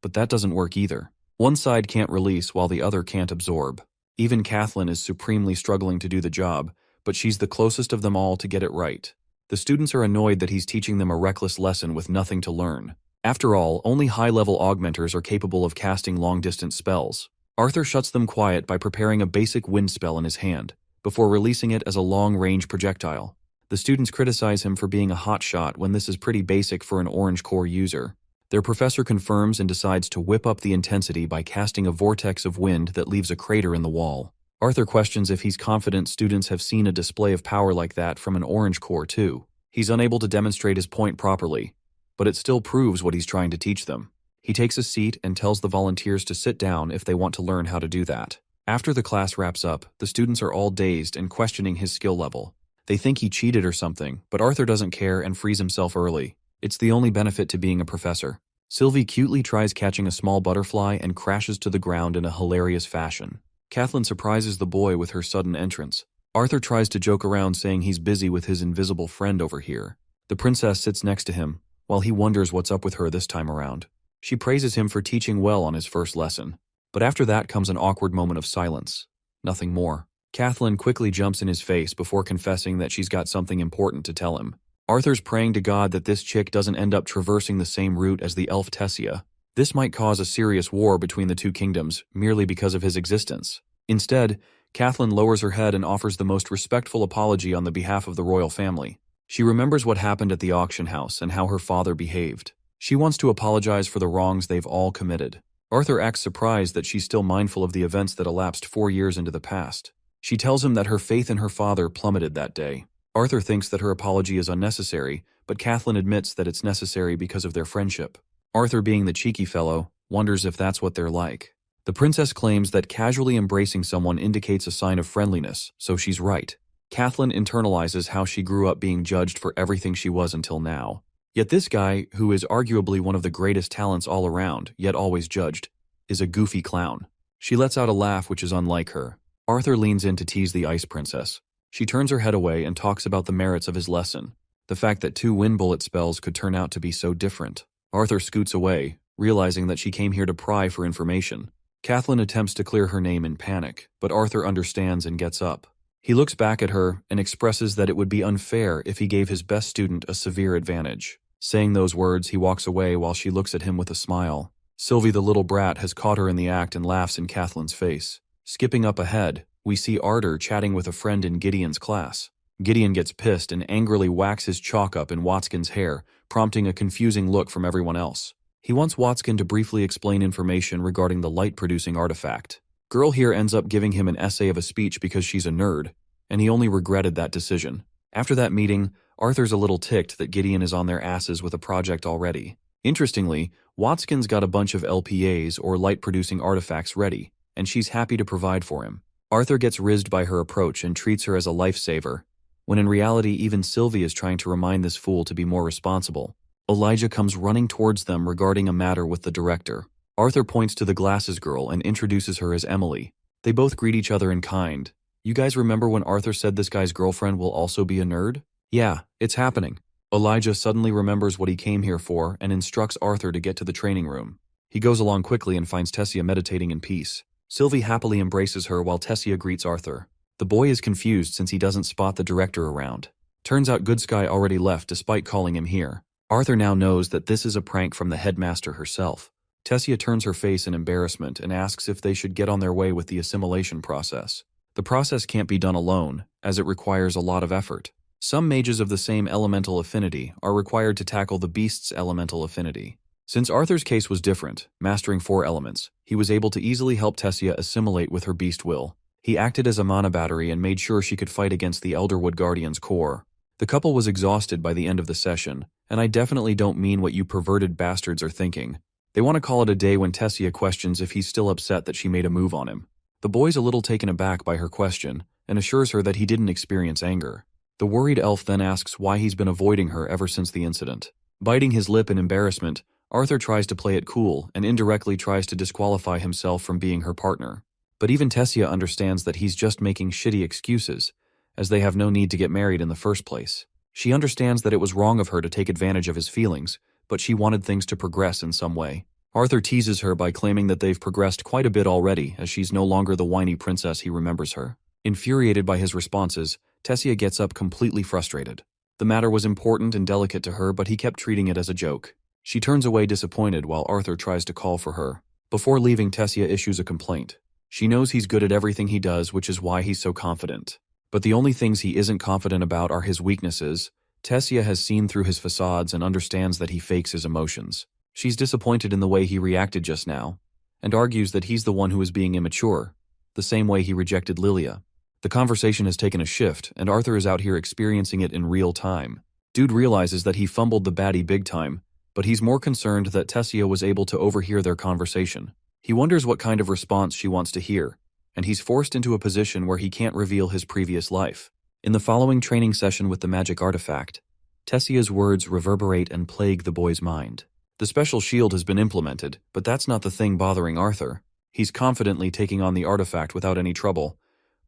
but that doesn't work either. One side can't release while the other can't absorb. Even Kathleen is supremely struggling to do the job, but she's the closest of them all to get it right. The students are annoyed that he's teaching them a reckless lesson with nothing to learn. After all, only high-level augmenters are capable of casting long-distance spells. Arthur shuts them quiet by preparing a basic wind spell in his hand, before releasing it as a long-range projectile. The students criticize him for being a hotshot when this is pretty basic for an orange core user. Their professor confirms and decides to whip up the intensity by casting a vortex of wind that leaves a crater in the wall. Arthur questions if he's confident students have seen a display of power like that from an orange core too. He's unable to demonstrate his point properly, but it still proves what he's trying to teach them. He takes a seat and tells the volunteers to sit down if they want to learn how to do that. After the class wraps up, the students are all dazed and questioning his skill level. They think he cheated or something, but Arthur doesn't care and frees himself early. It's the only benefit to being a professor. Sylvie cutely tries catching a small butterfly and crashes to the ground in a hilarious fashion. Kathleen surprises the boy with her sudden entrance. Arthur tries to joke around saying he's busy with his invisible friend over here. The princess sits next to him, while he wonders what's up with her this time around. She praises him for teaching well on his first lesson. But after that comes an awkward moment of silence. Nothing more. Kathleen quickly jumps in his face before confessing that she's got something important to tell him. Arthur's praying to God that this chick doesn't end up traversing the same route as the elf Tessia. This might cause a serious war between the two kingdoms, merely because of his existence. Instead, Kathleen lowers her head and offers the most respectful apology on the behalf of the royal family. She remembers what happened at the auction house and how her father behaved. She wants to apologize for the wrongs they've all committed. Arthur acts surprised that she's still mindful of the events that elapsed 4 years into the past. She tells him that her faith in her father plummeted that day. Arthur thinks that her apology is unnecessary, but Kathleen admits that it's necessary because of their friendship. Arthur, being the cheeky fellow, wonders if that's what they're like. The princess claims that casually embracing someone indicates a sign of friendliness, so she's right. Kathleen internalizes how she grew up being judged for everything she was until now. Yet this guy, who is arguably one of the greatest talents all around, yet always judged, is a goofy clown. She lets out a laugh which is unlike her. Arthur leans in to tease the ice princess. She turns her head away and talks about the merits of his lesson. The fact that 2 wind bullet spells could turn out to be so different. Arthur scoots away, realizing that she came here to pry for information. Kathleen attempts to clear her name in panic, but Arthur understands and gets up. He looks back at her and expresses that it would be unfair if he gave his best student a severe advantage. Saying those words, he walks away while she looks at him with a smile. Sylvie, the little brat, has caught her in the act and laughs in Kathleen's face. Skipping up ahead, we see Arthur chatting with a friend in Gideon's class. Gideon gets pissed and angrily whacks his chalk up in Watskin's hair, prompting a confusing look from everyone else. He wants Watskin to briefly explain information regarding the light-producing artifact. Girl here ends up giving him an essay of a speech because she's a nerd, and he only regretted that decision. After that meeting, Arthur's a little ticked that Gideon is on their asses with a project already. Interestingly, Watskin's got a bunch of LPAs or light-producing artifacts ready, and she's happy to provide for him. Arthur gets rizzed by her approach and treats her as a lifesaver, when in reality even Sylvie is trying to remind this fool to be more responsible. Elijah comes running towards them regarding a matter with the director. Arthur points to the glasses girl and introduces her as Emily. They both greet each other in kind. You guys remember when Arthur said this guy's girlfriend will also be a nerd? Yeah, it's happening. Elijah suddenly remembers what he came here for and instructs Arthur to get to the training room. He goes along quickly and finds Tessia meditating in peace. Sylvie happily embraces her while Tessia greets Arthur. The boy is confused since he doesn't spot the director around. Turns out Good Sky already left despite calling him here. Arthur now knows that this is a prank from the headmaster herself. Tessia turns her face in embarrassment and asks if they should get on their way with the assimilation process. The process can't be done alone, as it requires a lot of effort. Some mages of the same elemental affinity are required to tackle the beast's elemental affinity. Since Arthur's case was different, mastering 4 elements, he was able to easily help Tessia assimilate with her beast will. He acted as a mana battery and made sure she could fight against the Elderwood Guardian's core. The couple was exhausted by the end of the session, and I definitely don't mean what you perverted bastards are thinking. They want to call it a day when Tessia questions if he's still upset that she made a move on him. The boy's a little taken aback by her question and assures her that he didn't experience anger. The worried elf then asks why he's been avoiding her ever since the incident. Biting his lip in embarrassment, Arthur tries to play it cool and indirectly tries to disqualify himself from being her partner. But even Tessia understands that he's just making shitty excuses, as they have no need to get married in the first place. She understands that it was wrong of her to take advantage of his feelings, but she wanted things to progress in some way. Arthur teases her by claiming that they've progressed quite a bit already, as she's no longer the whiny princess he remembers her. Infuriated by his responses, Tessia gets up completely frustrated. The matter was important and delicate to her, but he kept treating it as a joke. She turns away disappointed while Arthur tries to call for her. Before leaving, Tessia issues a complaint. She knows he's good at everything he does, which is why he's so confident. But the only things he isn't confident about are his weaknesses. Tessia has seen through his facades and understands that he fakes his emotions. She's disappointed in the way he reacted just now, and argues that he's the one who is being immature, the same way he rejected Lilia. The conversation has taken a shift, and Arthur is out here experiencing it in real time. Dude realizes that he fumbled the baddie big time, but he's more concerned that Tessia was able to overhear their conversation. He wonders what kind of response she wants to hear, and he's forced into a position where he can't reveal his previous life. In the following training session with the magic artifact, Tessia's words reverberate and plague the boy's mind. The special shield has been implemented, but that's not the thing bothering Arthur. He's confidently taking on the artifact without any trouble,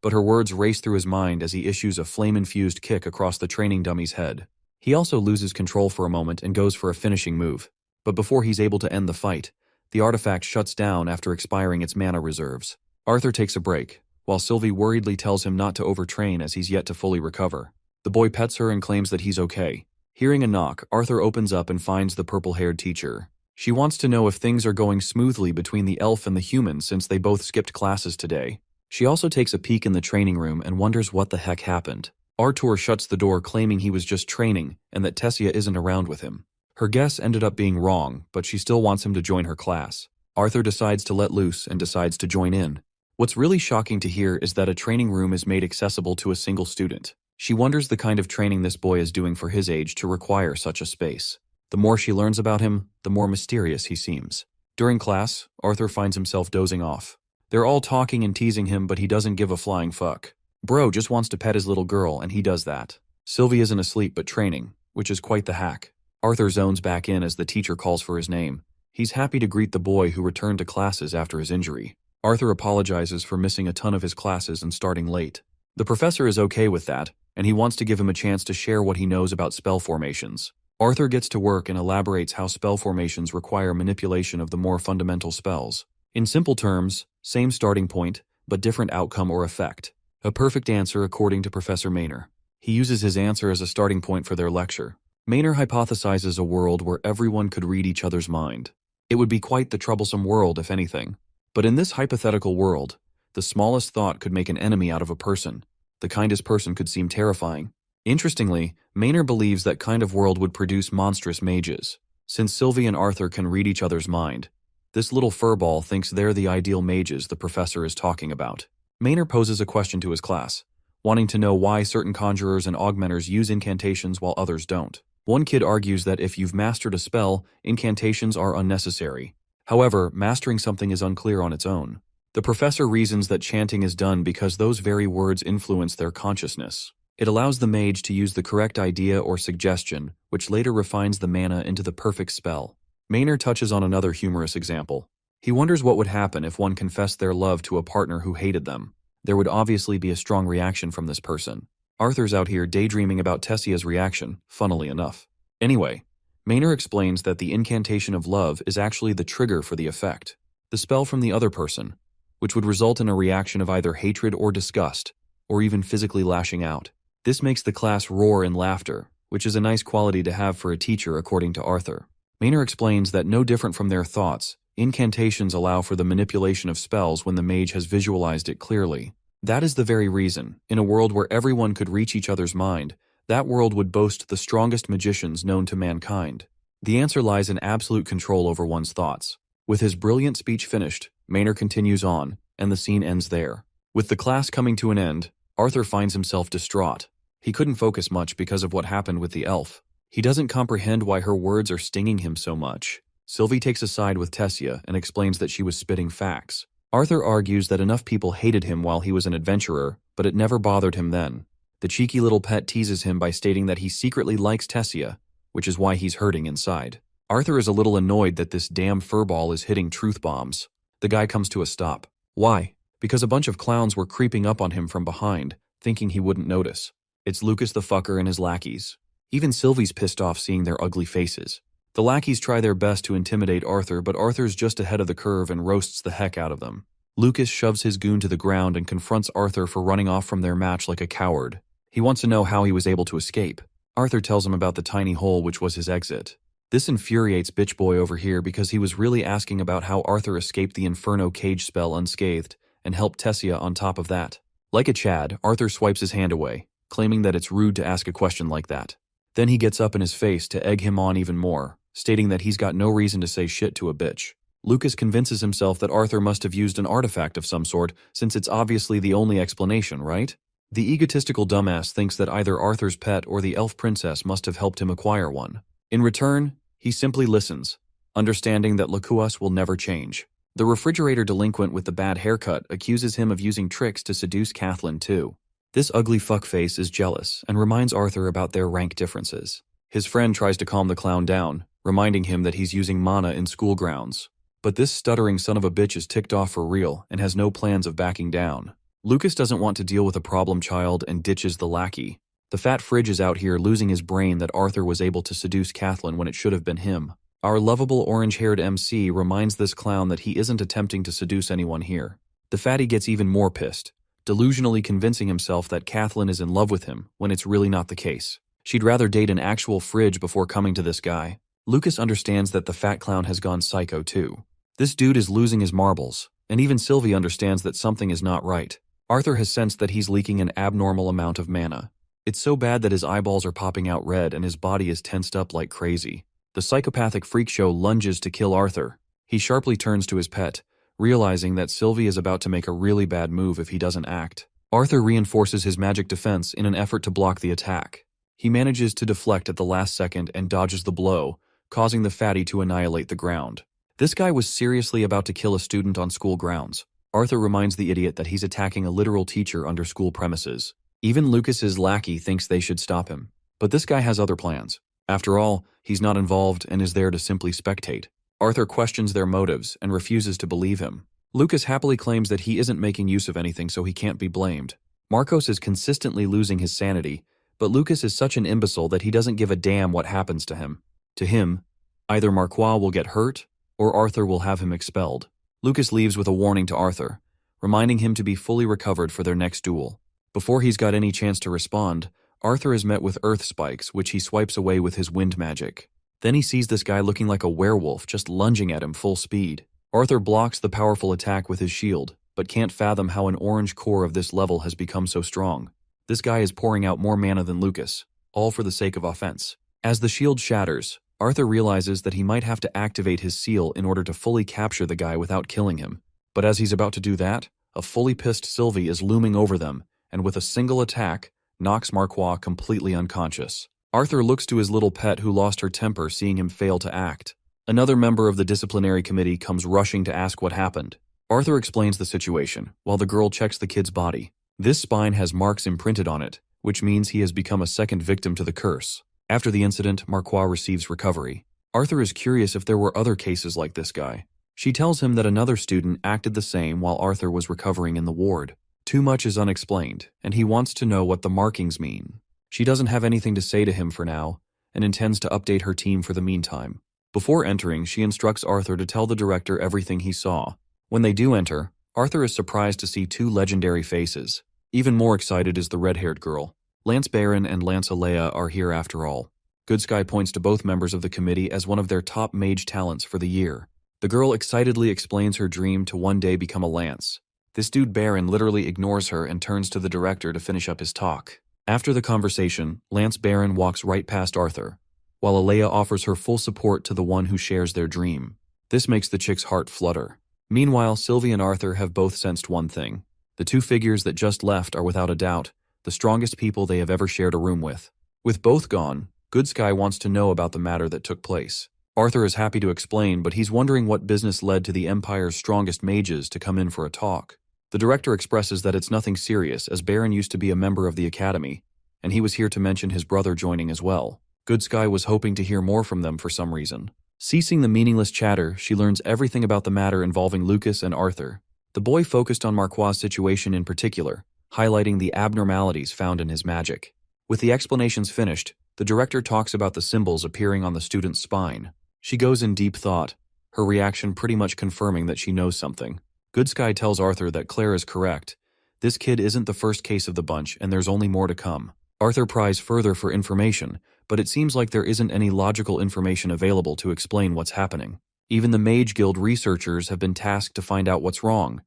but her words race through his mind as he issues a flame-infused kick across the training dummy's head. He also loses control for a moment and goes for a finishing move, but before he's able to end the fight, the artifact shuts down after expiring its mana reserves. Arthur takes a break, while Sylvie worriedly tells him not to overtrain as he's yet to fully recover. The boy pets her and claims that he's okay. Hearing a knock, Arthur opens up and finds the purple-haired teacher. She wants to know if things are going smoothly between the elf and the human since they both skipped classes today. She also takes a peek in the training room and wonders what the heck happened. Arthur shuts the door claiming he was just training and that Tessia isn't around with him. Her guess ended up being wrong, but she still wants him to join her class. Arthur decides to let loose and decides to join in. What's really shocking to hear is that a training room is made accessible to a single student. She wonders the kind of training this boy is doing for his age to require such a space. The more she learns about him, the more mysterious he seems. During class, Arthur finds himself dozing off. They're all talking and teasing him, but he doesn't give a flying fuck. Bro just wants to pet his little girl, and he does that. Sylvie isn't asleep but training, which is quite the hack. Arthur zones back in as the teacher calls for his name. He's happy to greet the boy who returned to classes after his injury. Arthur apologizes for missing a ton of his classes and starting late. The professor is okay with that, and he wants to give him a chance to share what he knows about spell formations. Arthur gets to work and elaborates how spell formations require manipulation of the more fundamental spells. In simple terms, same starting point, but different outcome or effect. A perfect answer according to Professor Maynor. He uses his answer as a starting point for their lecture. Maynor hypothesizes a world where everyone could read each other's mind. It would be quite the troublesome world, if anything. But in this hypothetical world, the smallest thought could make an enemy out of a person. The kindest person could seem terrifying. Interestingly, Maynor believes that kind of world would produce monstrous mages. Since Sylvie and Arthur can read each other's mind, this little furball thinks they're the ideal mages the professor is talking about. Maynor poses a question to his class, wanting to know why certain conjurers and augmenters use incantations while others don't. One kid argues that if you've mastered a spell, incantations are unnecessary. However, mastering something is unclear on its own. The professor reasons that chanting is done because those very words influence their consciousness. It allows the mage to use the correct idea or suggestion, which later refines the mana into the perfect spell. Maynor touches on another humorous example. He wonders what would happen if one confessed their love to a partner who hated them. There would obviously be a strong reaction from this person. Arthur's out here daydreaming about Tessia's reaction, funnily enough. Anyway, Maynor explains that the incantation of love is actually the trigger for the effect. The spell from the other person, which would result in a reaction of either hatred or disgust, or even physically lashing out. This makes the class roar in laughter, which is a nice quality to have for a teacher according to Arthur. Manhwa explains that no different from their thoughts, incantations allow for the manipulation of spells when the mage has visualized it clearly. That is the very reason, in a world where everyone could reach each other's mind, that world would boast the strongest magicians known to mankind. The answer lies in absolute control over one's thoughts. With his brilliant speech finished, Manhwa continues on, and the scene ends there. With the class coming to an end, Arthur finds himself distraught. He couldn't focus much because of what happened with the elf. He doesn't comprehend why her words are stinging him so much. Sylvie takes a side with Tessia and explains that she was spitting facts. Arthur argues that enough people hated him while he was an adventurer, but it never bothered him then. The cheeky little pet teases him by stating that he secretly likes Tessia, which is why he's hurting inside. Arthur is a little annoyed that this damn furball is hitting truth bombs. The guy comes to a stop. Why? Because a bunch of clowns were creeping up on him from behind, thinking he wouldn't notice. It's Lucas the fucker and his lackeys. Even Sylvie's pissed off seeing their ugly faces. The lackeys try their best to intimidate Arthur, but Arthur's just ahead of the curve and roasts the heck out of them. Lucas shoves his goon to the ground and confronts Arthur for running off from their match like a coward. He wants to know how he was able to escape. Arthur tells him about the tiny hole which was his exit. This infuriates Bitch Boy over here because he was really asking about how Arthur escaped the Inferno cage spell unscathed and helped Tessia on top of that. Like a Chad, Arthur swipes his hand away, claiming that it's rude to ask a question like that. Then he gets up in his face to egg him on even more, stating that he's got no reason to say shit to a bitch. Lucas convinces himself that Arthur must have used an artifact of some sort, since it's obviously the only explanation, right? The egotistical dumbass thinks that either Arthur's pet or the elf princess must have helped him acquire one. In return, he simply listens, understanding that Lucuas will never change. The refrigerator delinquent with the bad haircut accuses him of using tricks to seduce Kathleen too. This ugly fuckface is jealous and reminds Arthur about their rank differences. His friend tries to calm the clown down, reminding him that he's using mana in school grounds. But this stuttering son of a bitch is ticked off for real and has no plans of backing down. Lucas doesn't want to deal with a problem child and ditches the lackey. The fat fridge is out here losing his brain that Arthur was able to seduce Kathleen when it should have been him. Our lovable orange-haired MC reminds this clown that he isn't attempting to seduce anyone here. The fatty gets even more pissed, delusionally convincing himself that Kathleen is in love with him when it's really not the case. She'd rather date an actual fridge before coming to this guy. Lucas understands that the fat clown has gone psycho too. This dude is losing his marbles, and even Sylvie understands that something is not right. Arthur has sensed that he's leaking an abnormal amount of mana. It's so bad that his eyeballs are popping out red and his body is tensed up like crazy. The psychopathic freak show lunges to kill Arthur. He sharply turns to his pet, realizing that Sylvie is about to make a really bad move if he doesn't act. Arthur reinforces his magic defense in an effort to block the attack. He manages to deflect at the last second and dodges the blow, causing the fatty to annihilate the ground. This guy was seriously about to kill a student on school grounds. Arthur reminds the idiot that he's attacking a literal teacher under school premises. Even Lucas's lackey thinks they should stop him. But this guy has other plans. After all, he's not involved and is there to simply spectate. Arthur questions their motives and refuses to believe him. Lucas happily claims that he isn't making use of anything, so he can't be blamed. Marcos is consistently losing his sanity, but Lucas is such an imbecile that he doesn't give a damn what happens to him. To him, either Marquois will get hurt, or Arthur will have him expelled. Lucas leaves with a warning to Arthur, reminding him to be fully recovered for their next duel. Before he's got any chance to respond, Arthur is met with earth spikes, which he swipes away with his wind magic. Then he sees this guy looking like a werewolf just lunging at him full speed. Arthur blocks the powerful attack with his shield, but can't fathom how an orange core of this level has become so strong. This guy is pouring out more mana than Lucas, all for the sake of offense. As the shield shatters, Arthur realizes that he might have to activate his seal in order to fully capture the guy without killing him. But as he's about to do that, a fully pissed Sylvie is looming over them, and with a single attack, knocks Marquois completely unconscious. Arthur looks to his little pet who lost her temper seeing him fail to act. Another member of the disciplinary committee comes rushing to ask what happened. Arthur explains the situation, while the girl checks the kid's body. This spine has marks imprinted on it, which means he has become a second victim to the curse. After the incident, Marquois receives recovery. Arthur is curious if there were other cases like this guy. She tells him that another student acted the same while Arthur was recovering in the ward. Too much is unexplained, and he wants to know what the markings mean. She doesn't have anything to say to him for now, and intends to update her team for the meantime. Before entering, she instructs Arthur to tell the director everything he saw. When they do enter, Arthur is surprised to see two legendary faces. Even more excited is the red-haired girl. Lance Baron and Lance Alea are here after all. Good Sky points to both members of the committee as one of their top mage talents for the year. The girl excitedly explains her dream to one day become a lance. This dude Baron literally ignores her and turns to the director to finish up his talk. After the conversation, Lance Baron walks right past Arthur, while Alea offers her full support to the one who shares their dream. This makes the chick's heart flutter. Meanwhile, Sylvie and Arthur have both sensed one thing. The two figures that just left are without a doubt the strongest people they have ever shared a room with. With both gone, Good Sky wants to know about the matter that took place. Arthur is happy to explain, but he's wondering what business led to the Empire's strongest mages to come in for a talk. The director expresses that it's nothing serious, as Baron used to be a member of the Academy, and he was here to mention his brother joining as well. Good Sky was hoping to hear more from them for some reason. Ceasing the meaningless chatter, she learns everything about the matter involving Lucas and Arthur. The boy focused on Marquois' situation in particular, highlighting the abnormalities found in his magic. With the explanations finished, the director talks about the symbols appearing on the student's spine. She goes in deep thought, her reaction pretty much confirming that she knows something. Good Sky tells Arthur that Claire is correct. This kid isn't the first case of the bunch, and there's only more to come. Arthur pries further for information, but it seems like there isn't any logical information available to explain what's happening. Even the Mage Guild researchers have been tasked to find out what's wrong,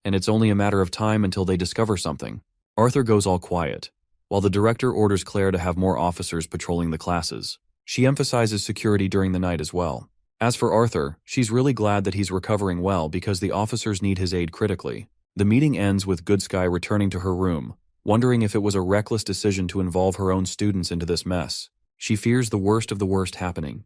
and it's only a matter of time until they discover something. Arthur goes all quiet, while the director orders Claire to have more officers patrolling the classes. She emphasizes security during the night as well. As for Arthur, she's really glad that he's recovering well because the officers need his aid critically. The meeting ends with Good Sky returning to her room, wondering if it was a reckless decision to involve her own students into this mess. She fears the worst of the worst happening.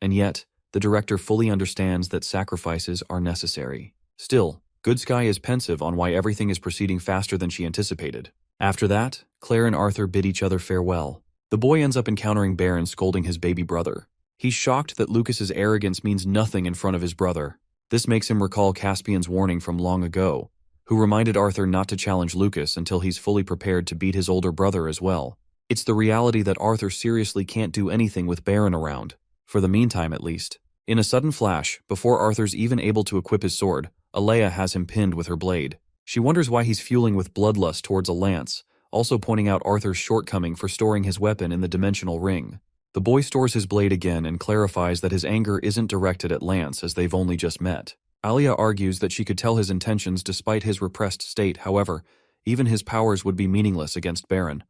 And yet, the director fully understands that sacrifices are necessary. Still, Good Sky is pensive on why everything is proceeding faster than she anticipated. After that, Claire and Arthur bid each other farewell. The boy ends up encountering Baron scolding his baby brother. He's shocked that Lucas's arrogance means nothing in front of his brother. This makes him recall Caspian's warning from long ago, who reminded Arthur not to challenge Lucas until he's fully prepared to beat his older brother as well. It's the reality that Arthur seriously can't do anything with Baron around, for the meantime at least. In a sudden flash, before Arthur's even able to equip his sword, Alea has him pinned with her blade. She wonders why he's fueling with bloodlust towards a lance, also pointing out Arthur's shortcoming for storing his weapon in the dimensional ring. The boy stores his blade again and clarifies that his anger isn't directed at Lance as they've only just met. Alea argues that she could tell his intentions despite his repressed state. However, even his powers would be meaningless against Baron,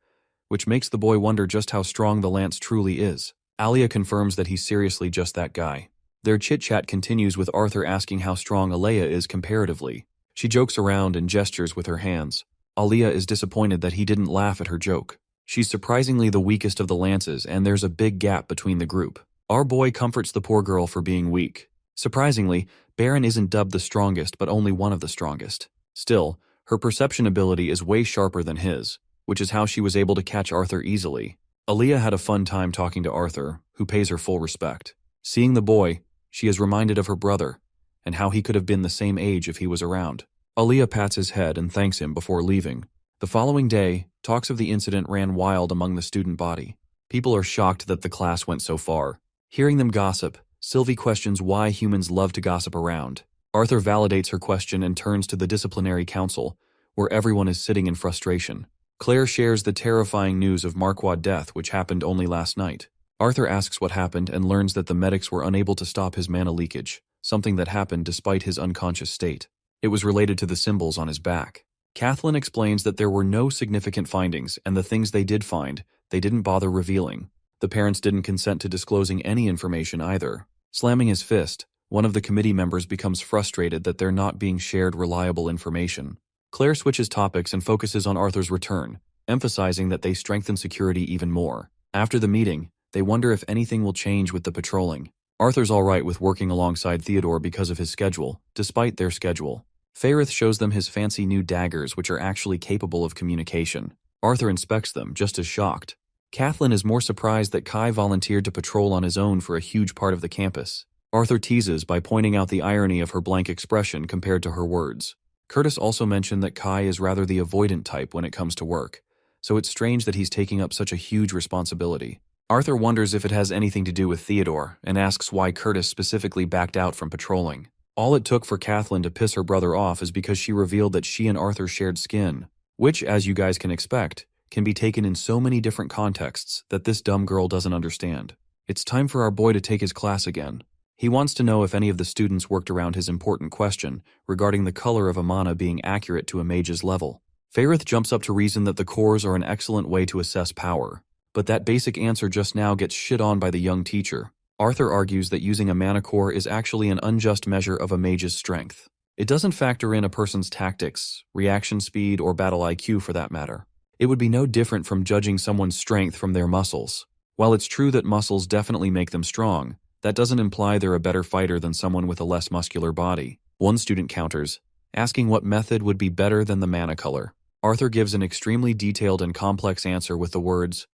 which makes the boy wonder just how strong the Lance truly is. Alea confirms that he's seriously just that guy. Their chit-chat continues with Arthur asking how strong Alea is comparatively. She jokes around and gestures with her hands. Alea is disappointed that he didn't laugh at her joke. She's surprisingly the weakest of the lances, and there's a big gap between the group. Our boy comforts the poor girl for being weak. Surprisingly, Baron isn't dubbed the strongest, but only one of the strongest. Still, her perception ability is way sharper than his, which is how she was able to catch Arthur easily. Alea had a fun time talking to Arthur, who pays her full respect. Seeing the boy, she is reminded of her brother, and how he could have been the same age if he was around. Alea pats his head and thanks him before leaving. The following day, talks of the incident ran wild among the student body. People are shocked that the class went so far. Hearing them gossip, Sylvie questions why humans love to gossip around. Arthur validates her question and turns to the disciplinary council, where everyone is sitting in frustration. Claire shares the terrifying news of Marquard's death, which happened only last night. Arthur asks what happened and learns that the medics were unable to stop his mana leakage, something that happened despite his unconscious state. It was related to the symbols on his back. Kathleen explains that there were no significant findings, and the things they did find, they didn't bother revealing. The parents didn't consent to disclosing any information either. Slamming his fist, one of the committee members becomes frustrated that they're not being shared reliable information. Claire switches topics and focuses on Arthur's return, emphasizing that they strengthen security even more. After the meeting, they wonder if anything will change with the patrolling. Arthur's alright with working alongside Theodore because of his schedule, despite their schedule. Fairith shows them his fancy new daggers, which are actually capable of communication. Arthur inspects them, just as shocked. Kathleen is more surprised that Kai volunteered to patrol on his own for a huge part of the campus. Arthur teases by pointing out the irony of her blank expression compared to her words. Curtis also mentioned that Kai is rather the avoidant type when it comes to work, so it's strange that he's taking up such a huge responsibility. Arthur wonders if it has anything to do with Theodore, and asks why Curtis specifically backed out from patrolling. All it took for Kathleen to piss her brother off is because she revealed that she and Arthur shared skin, which, as you guys can expect, can be taken in so many different contexts that this dumb girl doesn't understand. It's time for our boy to take his class again. He wants to know if any of the students worked around his important question regarding the color of a mana being accurate to a mage's level. Fairith jumps up to reason that the cores are an excellent way to assess power, but that basic answer just now gets shit on by the young teacher. Arthur argues that using a mana core is actually an unjust measure of a mage's strength. It doesn't factor in a person's tactics, reaction speed, or battle IQ for that matter. It would be no different from judging someone's strength from their muscles. While it's true that muscles definitely make them strong, that doesn't imply they're a better fighter than someone with a less muscular body. One student counters, asking what method would be better than the mana color. Arthur gives an extremely detailed and complex answer with the words,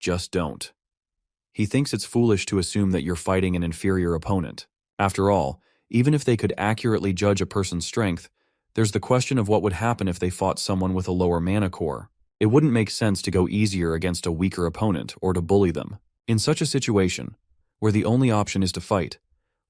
"Just don't." He thinks it's foolish to assume that you're fighting an inferior opponent. After all, even if they could accurately judge a person's strength, there's the question of what would happen if they fought someone with a lower mana core. It wouldn't make sense to go easier against a weaker opponent or to bully them. In such a situation, where the only option is to fight,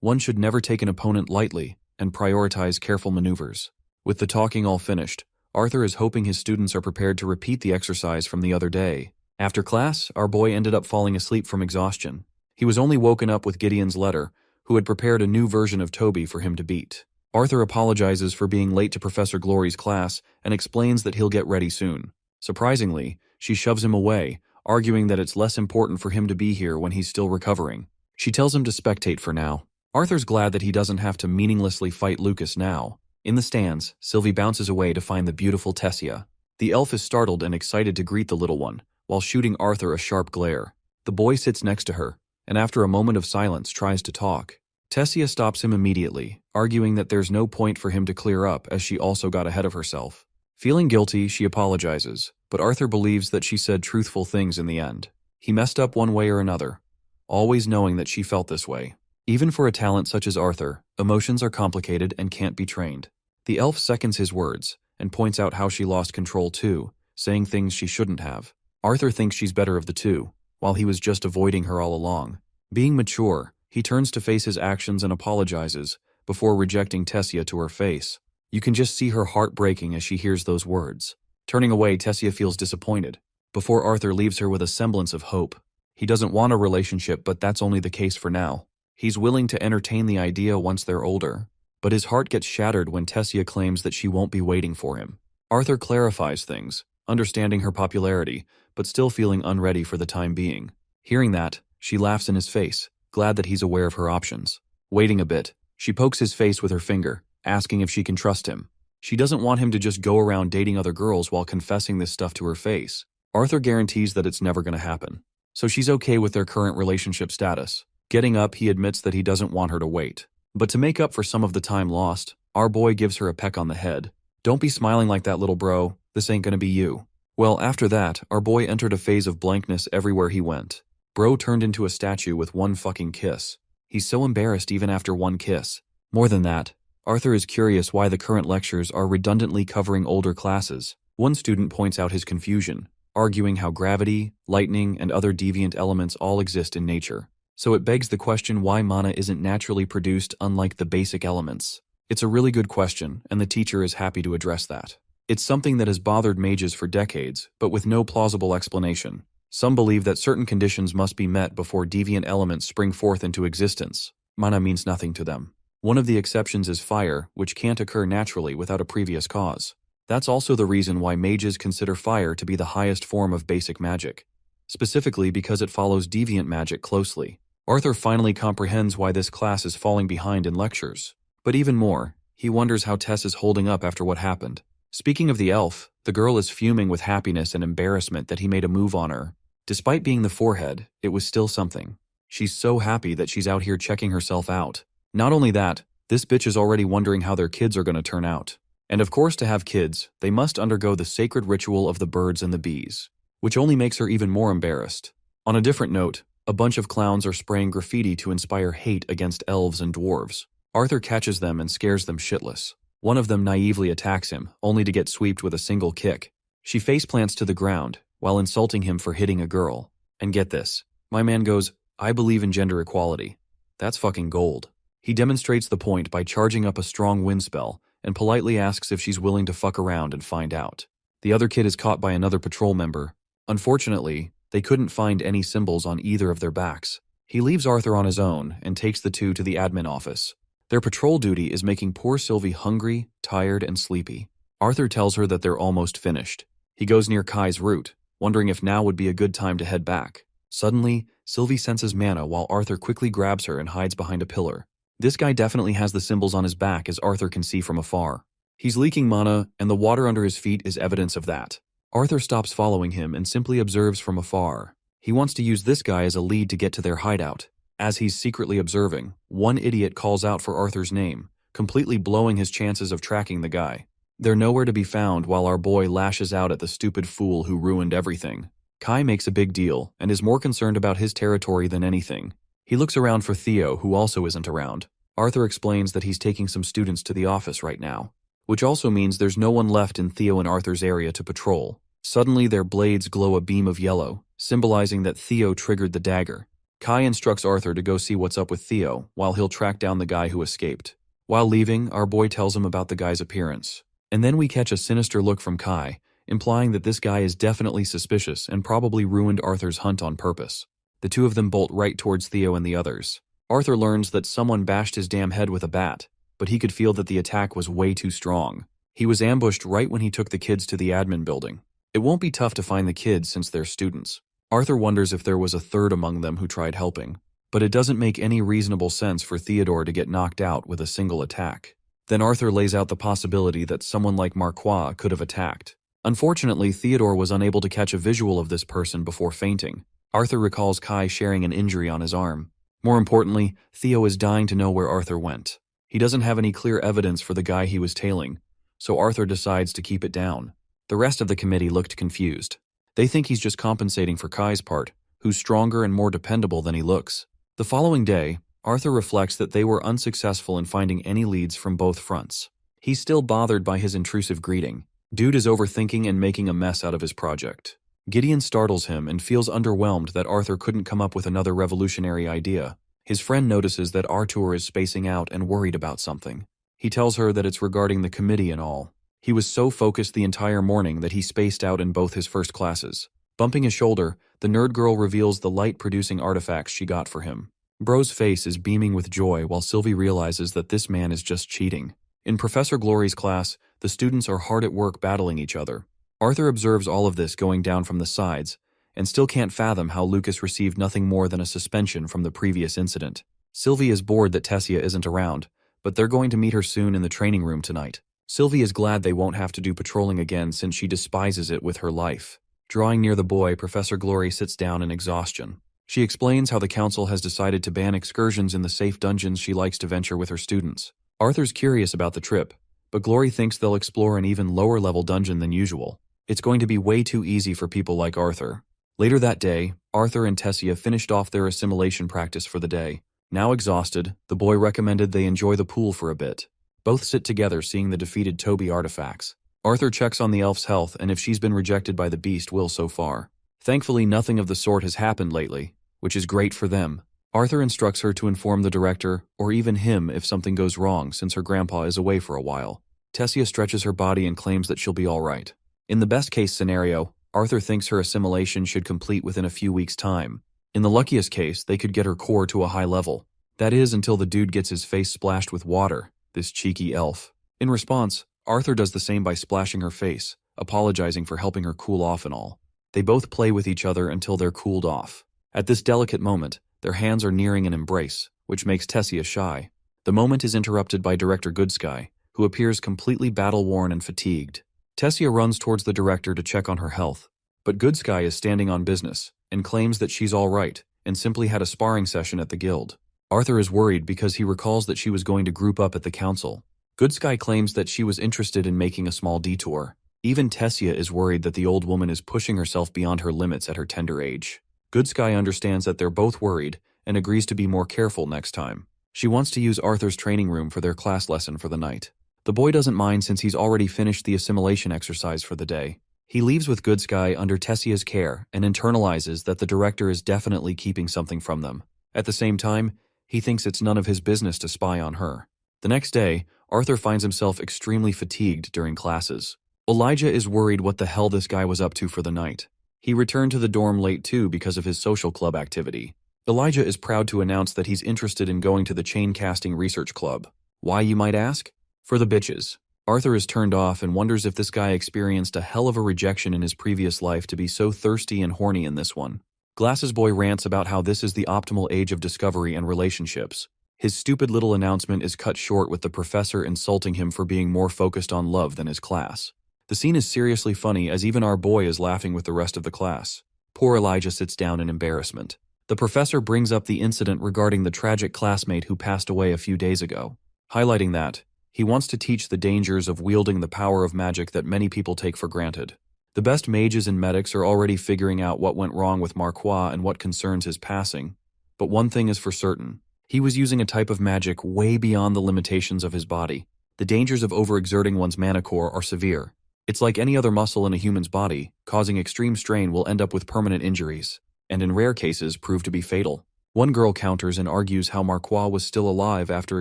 one should never take an opponent lightly and prioritize careful maneuvers. With the talking all finished, Arthur is hoping his students are prepared to repeat the exercise from the other day. After class, our boy ended up falling asleep from exhaustion. He was only woken up with Gideon's letter, who had prepared a new version of Toby for him to beat. Arthur apologizes for being late to Professor Glory's class and explains that he'll get ready soon. Surprisingly, she shoves him away, arguing that it's less important for him to be here when he's still recovering. She tells him to spectate for now. Arthur's glad that he doesn't have to meaninglessly fight Lucas now. In the stands, Sylvie bounces away to find the beautiful Tessia. The elf is startled and excited to greet the little one, while shooting Arthur a sharp glare. The boy sits next to her, and after a moment of silence tries to talk. Tessia stops him immediately, arguing that there's no point for him to clear up as she also got ahead of herself. Feeling guilty, she apologizes, but Arthur believes that she said truthful things in the end. He messed up one way or another, always knowing that she felt this way. Even for a talent such as Arthur, emotions are complicated and can't be trained. The elf seconds his words and points out how she lost control too, saying things she shouldn't have. Arthur thinks she's better of the two, while he was just avoiding her all along. Being mature, he turns to face his actions and apologizes, before rejecting Tessia to her face. You can just see her heart breaking as she hears those words. Turning away, Tessia feels disappointed, before Arthur leaves her with a semblance of hope. He doesn't want a relationship, but that's only the case for now. He's willing to entertain the idea once they're older, but his heart gets shattered when Tessia claims that she won't be waiting for him. Arthur clarifies things, understanding her popularity, but still feeling unready for the time being. Hearing that, she laughs in his face, glad that he's aware of her options. Waiting a bit, she pokes his face with her finger, asking if she can trust him. She doesn't want him to just go around dating other girls while confessing this stuff to her face. Arthur guarantees that it's never going to happen, so she's okay with their current relationship status. Getting up, he admits that he doesn't want her to wait. But to make up for some of the time lost, our boy gives her a peck on the head. Don't be smiling like that, little bro. This ain't gonna be you. Well, after that, our boy entered a phase of blankness everywhere he went. Bro turned into a statue with one fucking kiss. He's so embarrassed even after one kiss. More than that, Arthur is curious why the current lectures are redundantly covering older classes. One student points out his confusion, arguing how gravity, lightning, and other deviant elements all exist in nature. So it begs the question why mana isn't naturally produced unlike the basic elements. It's a really good question, and the teacher is happy to address that. It's something that has bothered mages for decades, but with no plausible explanation. Some believe that certain conditions must be met before deviant elements spring forth into existence. Mana means nothing to them. One of the exceptions is fire, which can't occur naturally without a previous cause. That's also the reason why mages consider fire to be the highest form of basic magic, specifically because it follows deviant magic closely. Arthur finally comprehends why this class is falling behind in lectures. But even more, he wonders how Tess is holding up after what happened. Speaking of the elf, the girl is fuming with happiness and embarrassment that he made a move on her. Despite being the forehead, it was still something. She's so happy that she's out here checking herself out. Not only that, this bitch is already wondering how their kids are going to turn out. And of course, to have kids, they must undergo the sacred ritual of the birds and the bees, which only makes her even more embarrassed. On a different note, a bunch of clowns are spraying graffiti to inspire hate against elves and dwarves. Arthur catches them and scares them shitless. One of them naively attacks him, only to get swept with a single kick. She faceplants to the ground, while insulting him for hitting a girl. And get this, my man goes, "I believe in gender equality." That's fucking gold. He demonstrates the point by charging up a strong wind spell, and politely asks if she's willing to fuck around and find out. The other kid is caught by another patrol member. Unfortunately, they couldn't find any symbols on either of their backs. He leaves Arthur on his own and takes the two to the admin office. Their patrol duty is making poor Sylvie hungry, tired, and sleepy. Arthur tells her that they're almost finished. He goes near Kai's route, wondering if now would be a good time to head back. Suddenly, Sylvie senses mana while Arthur quickly grabs her and hides behind a pillar. This guy definitely has the symbols on his back, as Arthur can see from afar. He's leaking mana, and the water under his feet is evidence of that. Arthur stops following him and simply observes from afar. He wants to use this guy as a lead to get to their hideout. As he's secretly observing, one idiot calls out for Arthur's name, completely blowing his chances of tracking the guy. They're nowhere to be found while our boy lashes out at the stupid fool who ruined everything. Kai makes a big deal and is more concerned about his territory than anything. He looks around for Theo, who also isn't around. Arthur explains that he's taking some students to the office right now, which also means there's no one left in Theo and Arthur's area to patrol. Suddenly, their blades glow a beam of yellow, symbolizing that Theo triggered the dagger. Kai instructs Arthur to go see what's up with Theo, while he'll track down the guy who escaped. While leaving, our boy tells him about the guy's appearance. And then we catch a sinister look from Kai, implying that this guy is definitely suspicious and probably ruined Arthur's hunt on purpose. The two of them bolt right towards Theo and the others. Arthur learns that someone bashed his damn head with a bat, but he could feel that the attack was way too strong. He was ambushed right when he took the kids to the admin building. It won't be tough to find the kids since they're students. Arthur wonders if there was a third among them who tried helping, but it doesn't make any reasonable sense for Theodore to get knocked out with a single attack. Then Arthur lays out the possibility that someone like Marquois could have attacked. Unfortunately, Theodore was unable to catch a visual of this person before fainting. Arthur recalls Kai sharing an injury on his arm. More importantly, Theo is dying to know where Arthur went. He doesn't have any clear evidence for the guy he was tailing, so Arthur decides to keep it down. The rest of the committee looked confused. They think he's just compensating for Kai's part, who's stronger and more dependable than he looks. The following day, Arthur reflects that they were unsuccessful in finding any leads from both fronts. He's still bothered by his intrusive greeting. Dude is overthinking and making a mess out of his project. Gideon startles him and feels underwhelmed that Arthur couldn't come up with another revolutionary idea. His friend notices that Arthur is spacing out and worried about something. He tells her that it's regarding the committee and all. He was so focused the entire morning that he spaced out in both his first classes. Bumping his shoulder, the nerd girl reveals the light-producing artifacts she got for him. Bro's face is beaming with joy while Sylvie realizes that this man is just cheating. In Professor Glory's class, the students are hard at work battling each other. Arthur observes all of this going down from the sides, and still can't fathom how Lucas received nothing more than a suspension from the previous incident. Sylvie is bored that Tessia isn't around, but they're going to meet her soon in the training room tonight. Sylvie is glad they won't have to do patrolling again since she despises it with her life. Drawing near the boy, Professor Glory sits down in exhaustion. She explains how the council has decided to ban excursions in the safe dungeons she likes to venture with her students. Arthur's curious about the trip, but Glory thinks they'll explore an even lower-level dungeon than usual. It's going to be way too easy for people like Arthur. Later that day, Arthur and Tessia finished off their assimilation practice for the day. Now exhausted, the boy recommended they enjoy the pool for a bit. Both sit together seeing the defeated Toby artifacts. Arthur checks on the elf's health and if she's been rejected by the beast will so far. Thankfully, nothing of the sort has happened lately, which is great for them. Arthur instructs her to inform the director, or even him if something goes wrong since her grandpa is away for a while. Tessia stretches her body and claims that she'll be all right. In the best-case scenario, Arthur thinks her assimilation should complete within a few weeks' time. In the luckiest case, they could get her core to a high level. That is until the dude gets his face splashed with water, this cheeky elf. In response, Arthur does the same by splashing her face, apologizing for helping her cool off and all. They both play with each other until they're cooled off. At this delicate moment, their hands are nearing an embrace, which makes Tessia shy. The moment is interrupted by Director Goodsky, who appears completely battle-worn and fatigued. Tessia runs towards the director to check on her health, but Goodsky is standing on business and claims that she's all right and simply had a sparring session at the guild. Arthur is worried because he recalls that she was going to group up at the council. Goodsky claims that she was interested in making a small detour. Even Tessia is worried that the old woman is pushing herself beyond her limits at her tender age. Goodsky understands that they're both worried and agrees to be more careful next time. She wants to use Arthur's training room for their class lesson for the night. The boy doesn't mind since he's already finished the assimilation exercise for the day. He leaves with Goodsky under Tessia's care and internalizes that the director is definitely keeping something from them. At the same time, he thinks it's none of his business to spy on her. The next day, Arthur finds himself extremely fatigued during classes. Elijah is worried what the hell this guy was up to for the night. He returned to the dorm late too because of his social club activity. Elijah is proud to announce that he's interested in going to the chain casting research club. Why, you might ask? For the bitches. Arthur is turned off and wonders if this guy experienced a hell of a rejection in his previous life to be so thirsty and horny in this one. Glasses Boy rants about how this is the optimal age of discovery and relationships. His stupid little announcement is cut short with the professor insulting him for being more focused on love than his class. The scene is seriously funny as even our boy is laughing with the rest of the class. Poor Elijah sits down in embarrassment. The professor brings up the incident regarding the tragic classmate who passed away a few days ago, highlighting that he wants to teach the dangers of wielding the power of magic that many people take for granted. The best mages and medics are already figuring out what went wrong with Manhwa and what concerns his passing, but one thing is for certain. He was using a type of magic way beyond the limitations of his body. The dangers of overexerting one's mana core are severe. It's like any other muscle in a human's body, causing extreme strain will end up with permanent injuries, and in rare cases prove to be fatal. One girl counters and argues how Manhwa was still alive after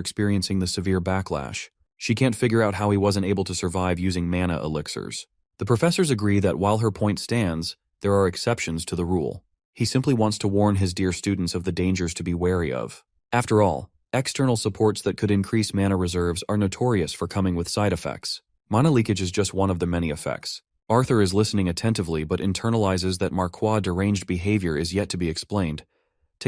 experiencing the severe backlash. She can't figure out how he wasn't able to survive using mana elixirs. The professors agree that while her point stands, there are exceptions to the rule. He simply wants to warn his dear students of the dangers to be wary of. After all, external supports that could increase mana reserves are notorious for coming with side effects. Mana leakage is just one of the many effects. Arthur is listening attentively but internalizes that Manhwa's deranged behavior is yet to be explained.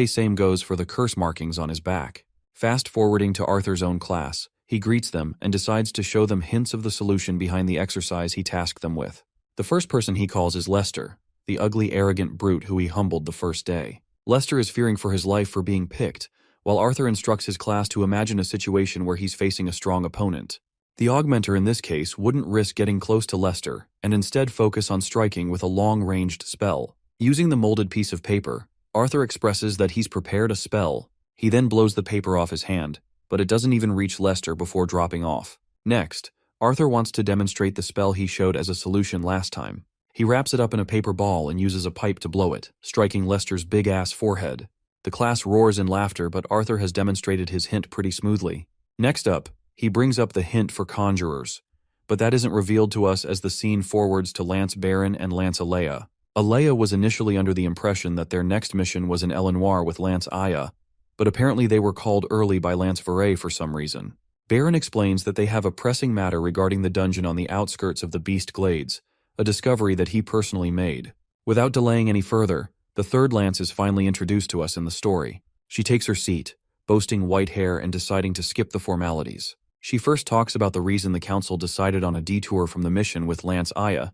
Same goes for the curse markings on his back. Fast forwarding to Arthur's own class, he greets them and decides to show them hints of the solution behind the exercise he tasked them with. The first person he calls is Lester, the ugly, arrogant brute who he humbled the first day. Lester is fearing for his life for being picked, while Arthur instructs his class to imagine a situation where he's facing a strong opponent. The augmenter in this case wouldn't risk getting close to Lester and instead focus on striking with a long-ranged spell. Using the molded piece of paper, Arthur expresses that he's prepared a spell. He then blows the paper off his hand, but it doesn't even reach Lester before dropping off. Next, Arthur wants to demonstrate the spell he showed as a solution last time. He wraps it up in a paper ball and uses a pipe to blow it, striking Lester's big-ass forehead. The class roars in laughter, but Arthur has demonstrated his hint pretty smoothly. Next up, he brings up the hint for conjurers, but that isn't revealed to us as the scene forwards to Lance Baron and Lance Alea. Alea was initially under the impression that their next mission was in Elenoir with Lance Aya, but apparently they were called early by Lance Veray for some reason. Baron explains that they have a pressing matter regarding the dungeon on the outskirts of the Beast Glades, a discovery that he personally made. Without delaying any further, the third Lance is finally introduced to us in the story. She takes her seat, boasting white hair and deciding to skip the formalities. She first talks about the reason the council decided on a detour from the mission with Lance Aya.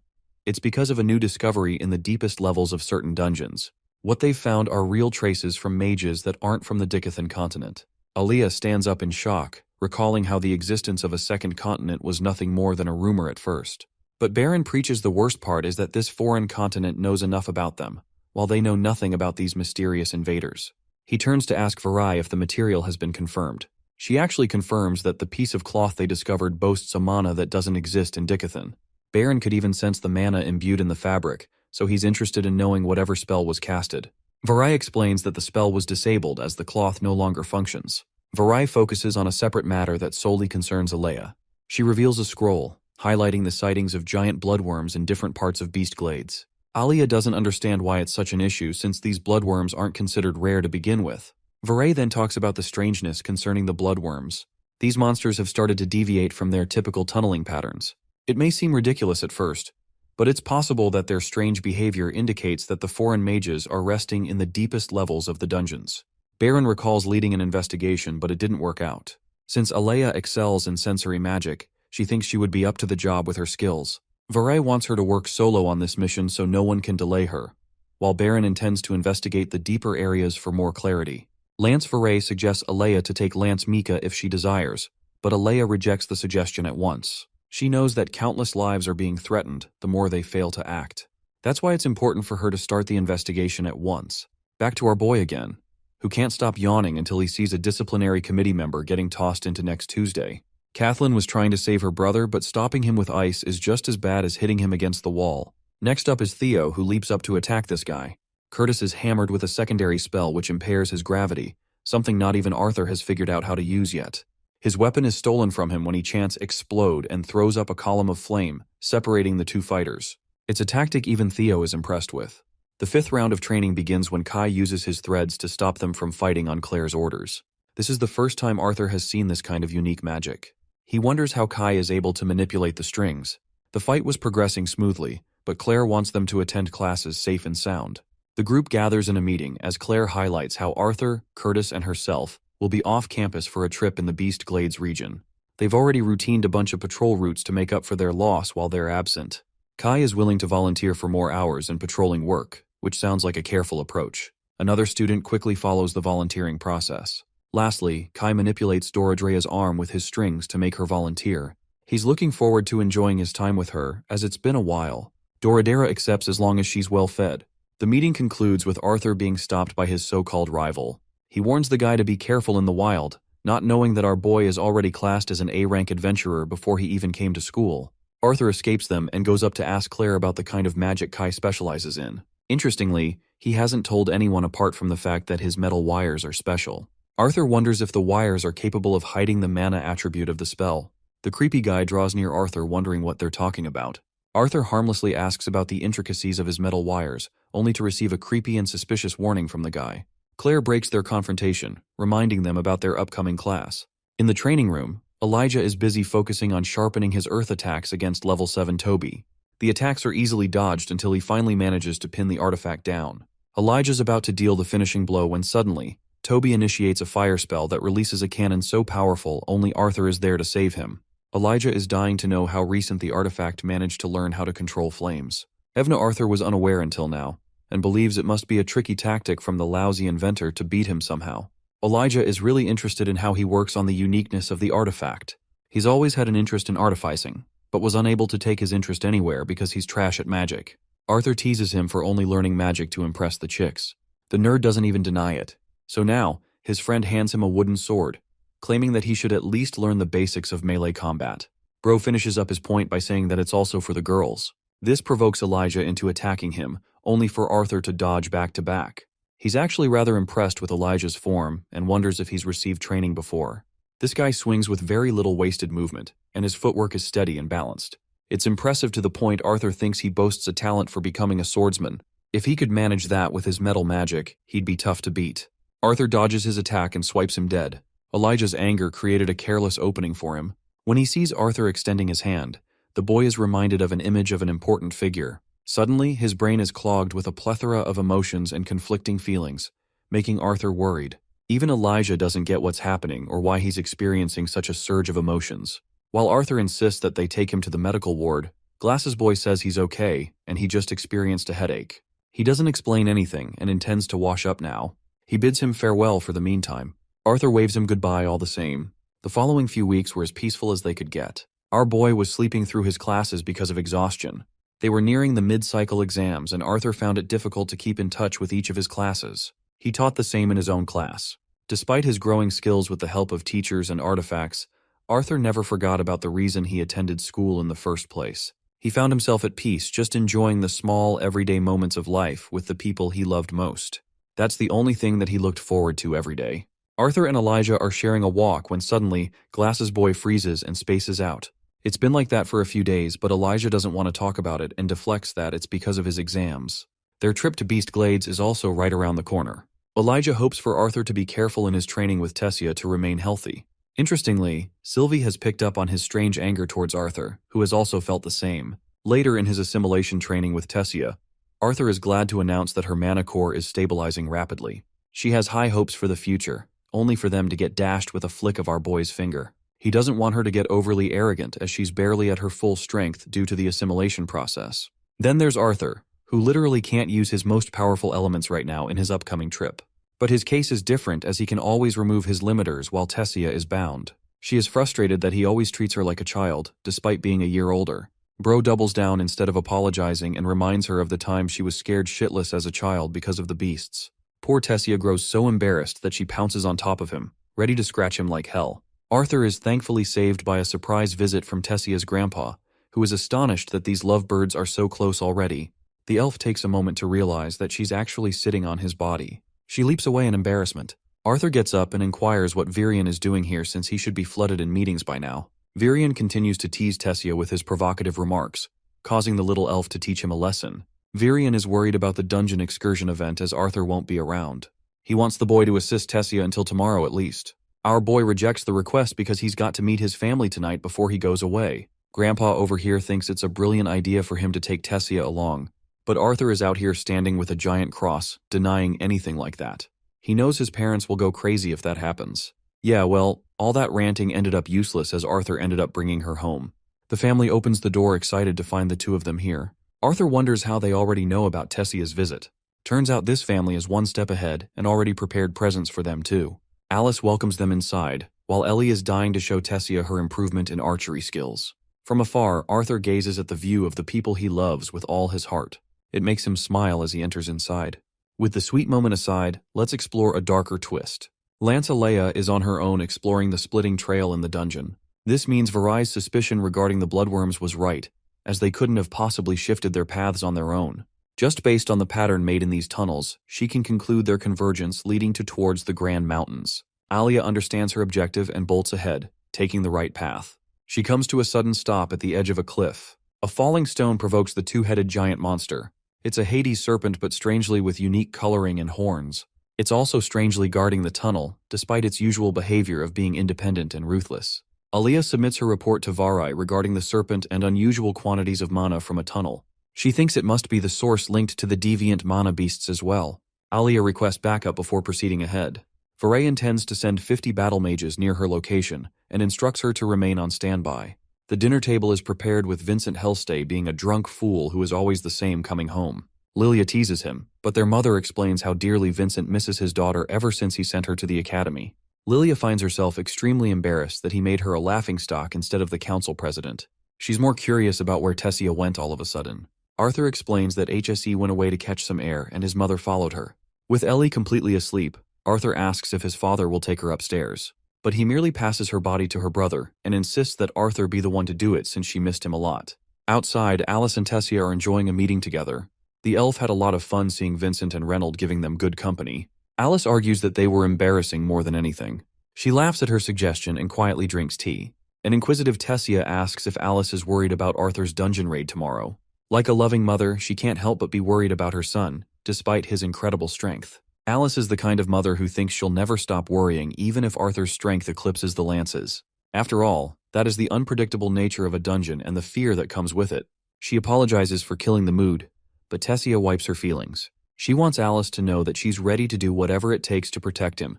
It's because of a new discovery in the deepest levels of certain dungeons. What they've found are real traces from mages that aren't from the Dicathan continent. Alea stands up in shock, recalling how the existence of a second continent was nothing more than a rumor at first. But Baron preaches the worst part is that this foreign continent knows enough about them, while they know nothing about these mysterious invaders. He turns to ask Veray if the material has been confirmed. She actually confirms that the piece of cloth they discovered boasts a mana that doesn't exist in Dicathan. Baron could even sense the mana imbued in the fabric, so he's interested in knowing whatever spell was casted. Veray explains that the spell was disabled as the cloth no longer functions. Veray focuses on a separate matter that solely concerns Alea. She reveals a scroll, highlighting the sightings of giant bloodworms in different parts of Beast Glades. Alea doesn't understand why it's such an issue since these bloodworms aren't considered rare to begin with. Veray then talks about the strangeness concerning the bloodworms. These monsters have started to deviate from their typical tunneling patterns. It may seem ridiculous at first, but it's possible that their strange behavior indicates that the foreign mages are resting in the deepest levels of the dungeons. Baron recalls leading an investigation, but it didn't work out. Since Alea excels in sensory magic, she thinks she would be up to the job with her skills. Veray wants her to work solo on this mission so no one can delay her, while Baron intends to investigate the deeper areas for more clarity. Lance Veray suggests Alea to take Lance Mika if she desires, but Alea rejects the suggestion at once. She knows that countless lives are being threatened the more they fail to act. That's why it's important for her to start the investigation at once. Back to our boy again, who can't stop yawning until he sees a disciplinary committee member getting tossed into next Tuesday. Kathleen was trying to save her brother, but stopping him with ice is just as bad as hitting him against the wall. Next up is Theo, who leaps up to attack this guy. Curtis is hammered with a secondary spell which impairs his gravity, something not even Arthur has figured out how to use yet. His weapon is stolen from him when he chants explode and throws up a column of flame, separating the two fighters. It's a tactic even Theo is impressed with. The 5th round of training begins when Kai uses his threads to stop them from fighting on Claire's orders. This is the first time Arthur has seen this kind of unique magic. He wonders how Kai is able to manipulate the strings. The fight was progressing smoothly, but Claire wants them to attend classes safe and sound. The group gathers in a meeting as Claire highlights how Arthur, Curtis, and herself will be off campus for a trip in the Beast Glades region. They've already routined a bunch of patrol routes to make up for their loss while they're absent. Kai is willing to volunteer for more hours in patrolling work, which sounds like a careful approach. Another student quickly follows the volunteering process. Lastly, Kai manipulates Doradrea's arm with his strings to make her volunteer. He's looking forward to enjoying his time with her, as it's been a while. Doradera accepts as long as she's well fed. The meeting concludes with Arthur being stopped by his so-called rival. He warns the guy to be careful in the wild, not knowing that our boy is already classed as an A-rank adventurer before he even came to school. Arthur escapes them and goes up to ask Claire about the kind of magic Kai specializes in. Interestingly, he hasn't told anyone apart from the fact that his metal wires are special. Arthur wonders if the wires are capable of hiding the mana attribute of the spell. The creepy guy draws near Arthur wondering what they're talking about. Arthur harmlessly asks about the intricacies of his metal wires, only to receive a creepy and suspicious warning from the guy. Claire breaks their confrontation, reminding them about their upcoming class. In the training room, Elijah is busy focusing on sharpening his earth attacks against level 7 Toby. The attacks are easily dodged until he finally manages to pin the artifact down. Elijah's about to deal the finishing blow when suddenly, Toby initiates a fire spell that releases a cannon so powerful only Arthur is there to save him. Elijah is dying to know how recent the artifact managed to learn how to control flames. Evna Arthur was unaware until now, and believes it must be a tricky tactic from the lousy inventor to beat him somehow. Elijah is really interested in how he works on the uniqueness of the artifact. He's always had an interest in artificing, but was unable to take his interest anywhere because he's trash at magic. Arthur teases him for only learning magic to impress the chicks. The nerd doesn't even deny it. So now, his friend hands him a wooden sword, claiming that he should at least learn the basics of melee combat. Bro finishes up his point by saying that it's also for the girls. This provokes Elijah into attacking him, only for Arthur to dodge back to back. He's actually rather impressed with Elijah's form and wonders if he's received training before. This guy swings with very little wasted movement, and his footwork is steady and balanced. It's impressive to the point Arthur thinks he boasts a talent for becoming a swordsman. If he could manage that with his metal magic, he'd be tough to beat. Arthur dodges his attack and swipes him dead. Elijah's anger created a careless opening for him. When he sees Arthur extending his hand, the boy is reminded of an image of an important figure. Suddenly, his brain is clogged with a plethora of emotions and conflicting feelings, making Arthur worried. Even Elijah doesn't get what's happening or why he's experiencing such a surge of emotions. While Arthur insists that they take him to the medical ward, Glasses Boy says he's okay and he just experienced a headache. He doesn't explain anything and intends to wash up now. He bids him farewell for the meantime. Arthur waves him goodbye all the same. The following few weeks were as peaceful as they could get. Our boy was sleeping through his classes because of exhaustion. They were nearing the mid-cycle exams and Arthur found it difficult to keep in touch with each of his classes. He taught the same in his own class. Despite his growing skills with the help of teachers and artifacts, Arthur never forgot about the reason he attended school in the first place. He found himself at peace, just enjoying the small, everyday moments of life with the people he loved most. That's the only thing that he looked forward to every day. Arthur and Elijah are sharing a walk when suddenly, Glasses Boy freezes and spaces out. It's been like that for a few days, but Elijah doesn't want to talk about it and deflects that it's because of his exams. Their trip to Beast Glades is also right around the corner. Elijah hopes for Arthur to be careful in his training with Tessia to remain healthy. Interestingly, Sylvie has picked up on his strange anger towards Arthur, who has also felt the same. Later in his assimilation training with Tessia, Arthur is glad to announce that her mana core is stabilizing rapidly. She has high hopes for the future, only for them to get dashed with a flick of our boy's finger. He doesn't want her to get overly arrogant as she's barely at her full strength due to the assimilation process. Then there's Arthur, who literally can't use his most powerful elements right now in his upcoming trip. But his case is different as he can always remove his limiters while Tessia is bound. She is frustrated that he always treats her like a child, despite being a year older. Bro doubles down instead of apologizing and reminds her of the time she was scared shitless as a child because of the beasts. Poor Tessia grows so embarrassed that she pounces on top of him, ready to scratch him like hell. Arthur is thankfully saved by a surprise visit from Tessia's grandpa, who is astonished that these lovebirds are so close already. The elf takes a moment to realize that she's actually sitting on his body. She leaps away in embarrassment. Arthur gets up and inquires what Virion is doing here since he should be flooded in meetings by now. Virion continues to tease Tessia with his provocative remarks, causing the little elf to teach him a lesson. Virion is worried about the dungeon excursion event as Arthur won't be around. He wants the boy to assist Tessia until tomorrow at least. Our boy rejects the request because he's got to meet his family tonight before he goes away. Grandpa over here thinks it's a brilliant idea for him to take Tessia along, but Arthur is out here standing with a giant cross, denying anything like that. He knows his parents will go crazy if that happens. Yeah, well, all that ranting ended up useless as Arthur ended up bringing her home. The family opens the door excited to find the two of them here. Arthur wonders how they already know about Tessia's visit. Turns out this family is one step ahead and already prepared presents for them too. Alice welcomes them inside, while Ellie is dying to show Tessia her improvement in archery skills. From afar, Arthur gazes at the view of the people he loves with all his heart. It makes him smile as he enters inside. With the sweet moment aside, let's explore a darker twist. Lancelea is on her own exploring the splitting trail in the dungeon. This means Varai's suspicion regarding the bloodworms was right, as they couldn't have possibly shifted their paths on their own. Just based on the pattern made in these tunnels, she can conclude their convergence leading towards the Grand Mountains. Alia understands her objective and bolts ahead, taking the right path. She comes to a sudden stop at the edge of a cliff. A falling stone provokes the two-headed giant monster. It's a Hades serpent but strangely with unique coloring and horns. It's also strangely guarding the tunnel, despite its usual behavior of being independent and ruthless. Alia submits her report to Varai regarding the serpent and unusual quantities of mana from a tunnel. She thinks it must be the source linked to the deviant mana beasts as well. Alia requests backup before proceeding ahead. Varai intends to send 50 battle mages near her location and instructs her to remain on standby. The dinner table is prepared with Vincent Hellstay being a drunk fool who is always the same coming home. Lilia teases him, but their mother explains how dearly Vincent misses his daughter ever since he sent her to the academy. Lilia finds herself extremely embarrassed that he made her a laughingstock instead of the council president. She's more curious about where Tessia went all of a sudden. Arthur explains that HSE went away to catch some air and his mother followed her. With Ellie completely asleep, Arthur asks if his father will take her upstairs. But he merely passes her body to her brother and insists that Arthur be the one to do it since she missed him a lot. Outside, Alice and Tessia are enjoying a meeting together. The elf had a lot of fun seeing Vincent and Reynolds giving them good company. Alice argues that they were embarrassing more than anything. She laughs at her suggestion and quietly drinks tea. An inquisitive Tessia asks if Alice is worried about Arthur's dungeon raid tomorrow. Like a loving mother, she can't help but be worried about her son, despite his incredible strength. Alice is the kind of mother who thinks she'll never stop worrying even if Arthur's strength eclipses the lances. After all, that is the unpredictable nature of a dungeon and the fear that comes with it. She apologizes for killing the mood, but Tessia wipes her feelings. She wants Alice to know that she's ready to do whatever it takes to protect him,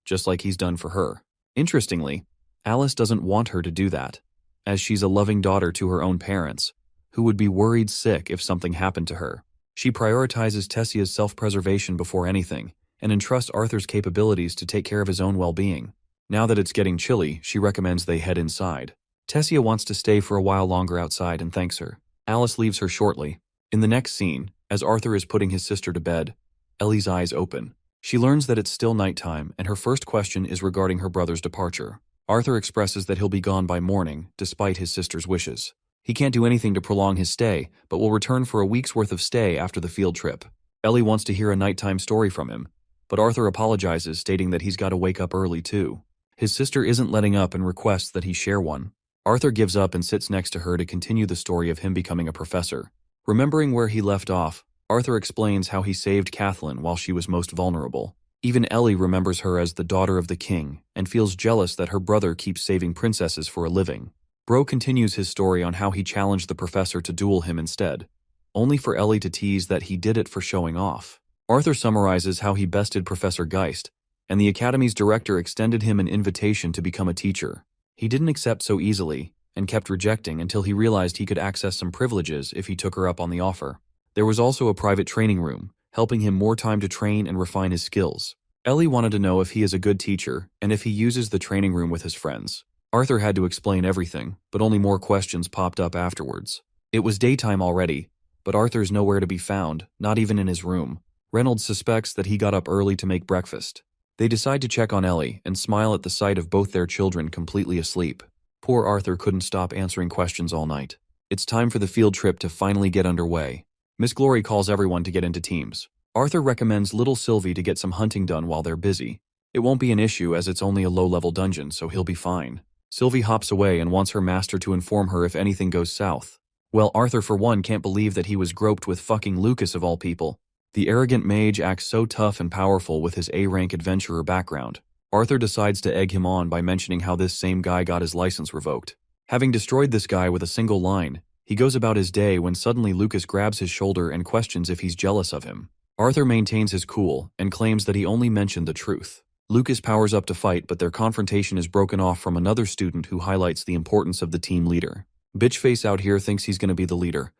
just like he's done for her. Interestingly, Alice doesn't want her to do that, as she's a loving daughter to her own parents, who would be worried sick if something happened to her. She prioritizes Tessia's self-preservation before anything, and entrusts Arthur's capabilities to take care of his own well-being. Now that it's getting chilly, she recommends they head inside. Tessia wants to stay for a while longer outside and thanks her. Alice leaves her shortly. In the next scene, as Arthur is putting his sister to bed, Ellie's eyes open. She learns that it's still nighttime, and her first question is regarding her brother's departure. Arthur expresses that he'll be gone by morning, despite his sister's wishes. He can't do anything to prolong his stay, but will return for a week's worth of stay after the field trip. Ellie wants to hear a nighttime story from him, but Arthur apologizes, stating that he's got to wake up early too. His sister isn't letting up and requests that he share one. Arthur gives up and sits next to her to continue the story of him becoming a professor. Remembering where he left off, Arthur explains how he saved Kathleen while she was most vulnerable. Even Ellie remembers her as the daughter of the king and feels jealous that her brother keeps saving princesses for a living. Bro continues his story on how he challenged the professor to duel him instead, only for Ellie to tease that he did it for showing off. Arthur summarizes how he bested Professor Geist, and the academy's director extended him an invitation to become a teacher. He didn't accept so easily, and kept rejecting until he realized he could access some privileges if he took her up on the offer. There was also a private training room, helping him more time to train and refine his skills. Ellie wanted to know if he is a good teacher and if he uses the training room with his friends. Arthur had to explain everything, but only more questions popped up afterwards. It was daytime already, but Arthur's nowhere to be found, not even in his room. Reynolds suspects that he got up early to make breakfast. They decide to check on Ellie and smile at the sight of both their children completely asleep. Poor Arthur couldn't stop answering questions all night. It's time for the field trip to finally get underway. Miss Glory calls everyone to get into teams. Arthur recommends little Sylvie to get some hunting done while they're busy. It won't be an issue as it's only a low-level dungeon, so he'll be fine. Sylvie hops away and wants her master to inform her if anything goes south. Well, Arthur for one can't believe that he was groped with fucking Lucas of all people. The arrogant mage acts so tough and powerful with his A-rank adventurer background. Arthur decides to egg him on by mentioning how this same guy got his license revoked. Having destroyed this guy with a single line, he goes about his day when suddenly Lucas grabs his shoulder and questions if he's jealous of him. Arthur maintains his cool and claims that he only mentioned the truth. Lucas powers up to fight, but their confrontation is broken off from another student who highlights the importance of the team leader. Bitchface out here thinks he's going to be the leader,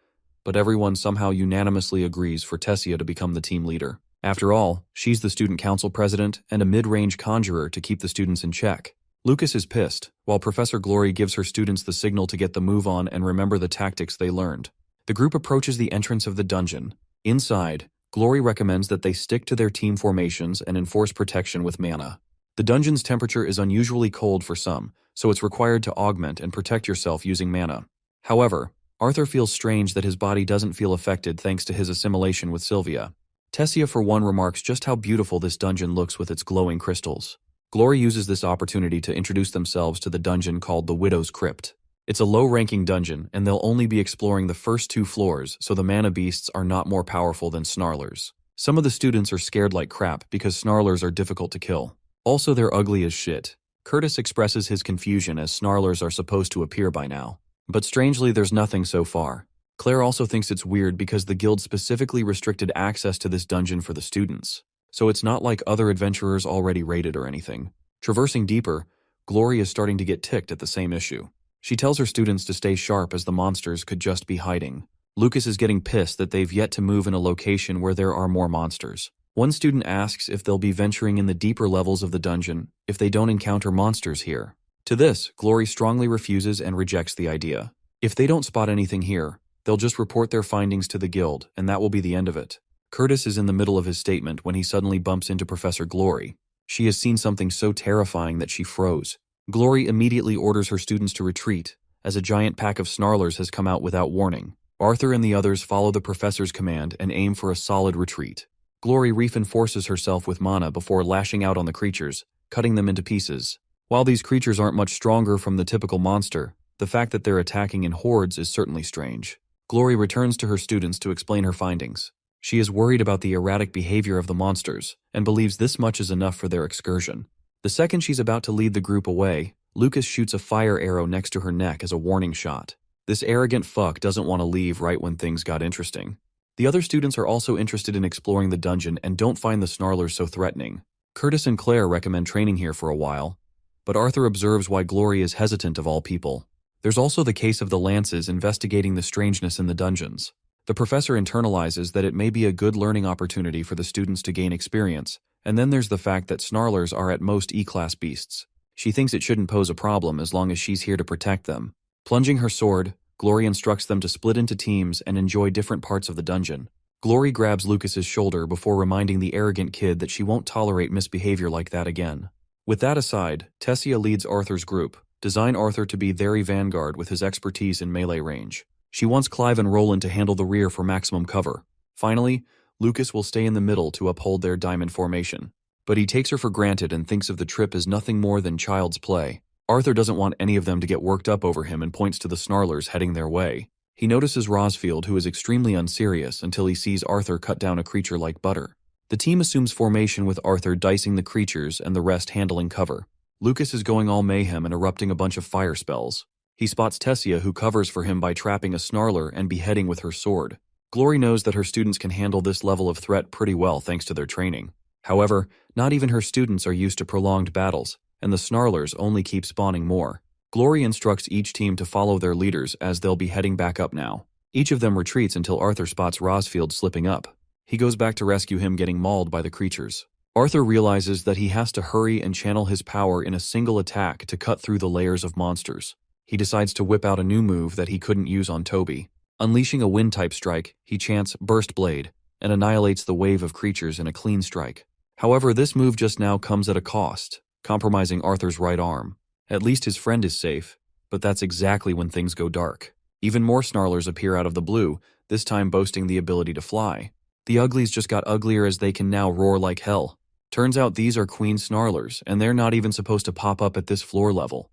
but everyone somehow unanimously agrees for Tessia to become the team leader. After all, she's the student council president and a mid-range conjurer to keep the students in check. Lucas is pissed, while Professor Glory gives her students the signal to get the move on and remember the tactics they learned. The group approaches the entrance of the dungeon. Inside, Glory recommends that they stick to their team formations and enforce protection with mana. The dungeon's temperature is unusually cold for some, so it's required to augment and protect yourself using mana. However, Arthur feels strange that his body doesn't feel affected thanks to his assimilation with Sylvia. Tessia for one remarks just how beautiful this dungeon looks with its glowing crystals. Glory uses this opportunity to introduce themselves to the dungeon called the Widow's Crypt. It's a low-ranking dungeon, and they'll only be exploring the first 2 floors, so the mana beasts are not more powerful than snarlers. Some of the students are scared like crap because snarlers are difficult to kill. Also, they're ugly as shit. Curtis expresses his confusion as snarlers are supposed to appear by now. But strangely, there's nothing so far. Claire also thinks it's weird because the guild specifically restricted access to this dungeon for the students. So it's not like other adventurers already raided or anything. Traversing deeper, Glory is starting to get ticked at the same issue. She tells her students to stay sharp as the monsters could just be hiding. Lucas is getting pissed that they've yet to move in a location where there are more monsters. One student asks if they'll be venturing in the deeper levels of the dungeon if they don't encounter monsters here. To this, Glory strongly refuses and rejects the idea. If they don't spot anything here, they'll just report their findings to the guild, and that will be the end of it. Curtis is in the middle of his statement when he suddenly bumps into Professor Glory. She has seen something so terrifying that she froze. Glory immediately orders her students to retreat, as a giant pack of snarlers has come out without warning. Arthur and the others follow the professor's command and aim for a solid retreat. Glory reinforces herself with mana before lashing out on the creatures, cutting them into pieces. While these creatures aren't much stronger from the typical monster, the fact that they're attacking in hordes is certainly strange. Glory returns to her students to explain her findings. She is worried about the erratic behavior of the monsters, and believes this much is enough for their excursion. The second she's about to lead the group away, Lucas shoots a fire arrow next to her neck as a warning shot. This arrogant fuck doesn't want to leave right when things got interesting. The other students are also interested in exploring the dungeon and don't find the snarlers so threatening. Curtis and Claire recommend training here for a while, but Arthur observes why Glory is hesitant of all people. There's also the case of the lances investigating the strangeness in the dungeons. The professor internalizes that it may be a good learning opportunity for the students to gain experience, and then there's the fact that snarlers are at most E-class beasts. She thinks it shouldn't pose a problem as long as she's here to protect them. Plunging her sword, Glory instructs them to split into teams and enjoy different parts of the dungeon. Glory grabs Lucas's shoulder before reminding the arrogant kid that she won't tolerate misbehavior like that again. With that aside, Tessia leads Arthur's group. Design Arthur to be their vanguard with his expertise in melee range. She wants Clive and Roland to handle the rear for maximum cover. Finally, Lucas will stay in the middle to uphold their diamond formation. But he takes her for granted and thinks of the trip as nothing more than child's play. Arthur doesn't want any of them to get worked up over him and points to the snarlers heading their way. He notices Rosfield, who is extremely unserious until he sees Arthur cut down a creature like butter. The team assumes formation with Arthur dicing the creatures and the rest handling cover. Lucas is going all mayhem and erupting a bunch of fire spells. He spots Tessia, who covers for him by trapping a snarler and beheading with her sword. Glory knows that her students can handle this level of threat pretty well thanks to their training. However, not even her students are used to prolonged battles, and the snarlers only keep spawning more. Glory instructs each team to follow their leaders as they'll be heading back up now. Each of them retreats until Arthur spots Rosfield slipping up. He goes back to rescue him getting mauled by the creatures. Arthur realizes that he has to hurry and channel his power in a single attack to cut through the layers of monsters. He decides to whip out a new move that he couldn't use on Toby. Unleashing a wind-type strike, he chants Burst Blade and annihilates the wave of creatures in a clean strike. However, this move just now comes at a cost, compromising Arthur's right arm. At least his friend is safe, but that's exactly when things go dark. Even more snarlers appear out of the blue, this time boasting the ability to fly. The uglies just got uglier as they can now roar like hell. Turns out these are queen snarlers, and they're not even supposed to pop up at this floor level.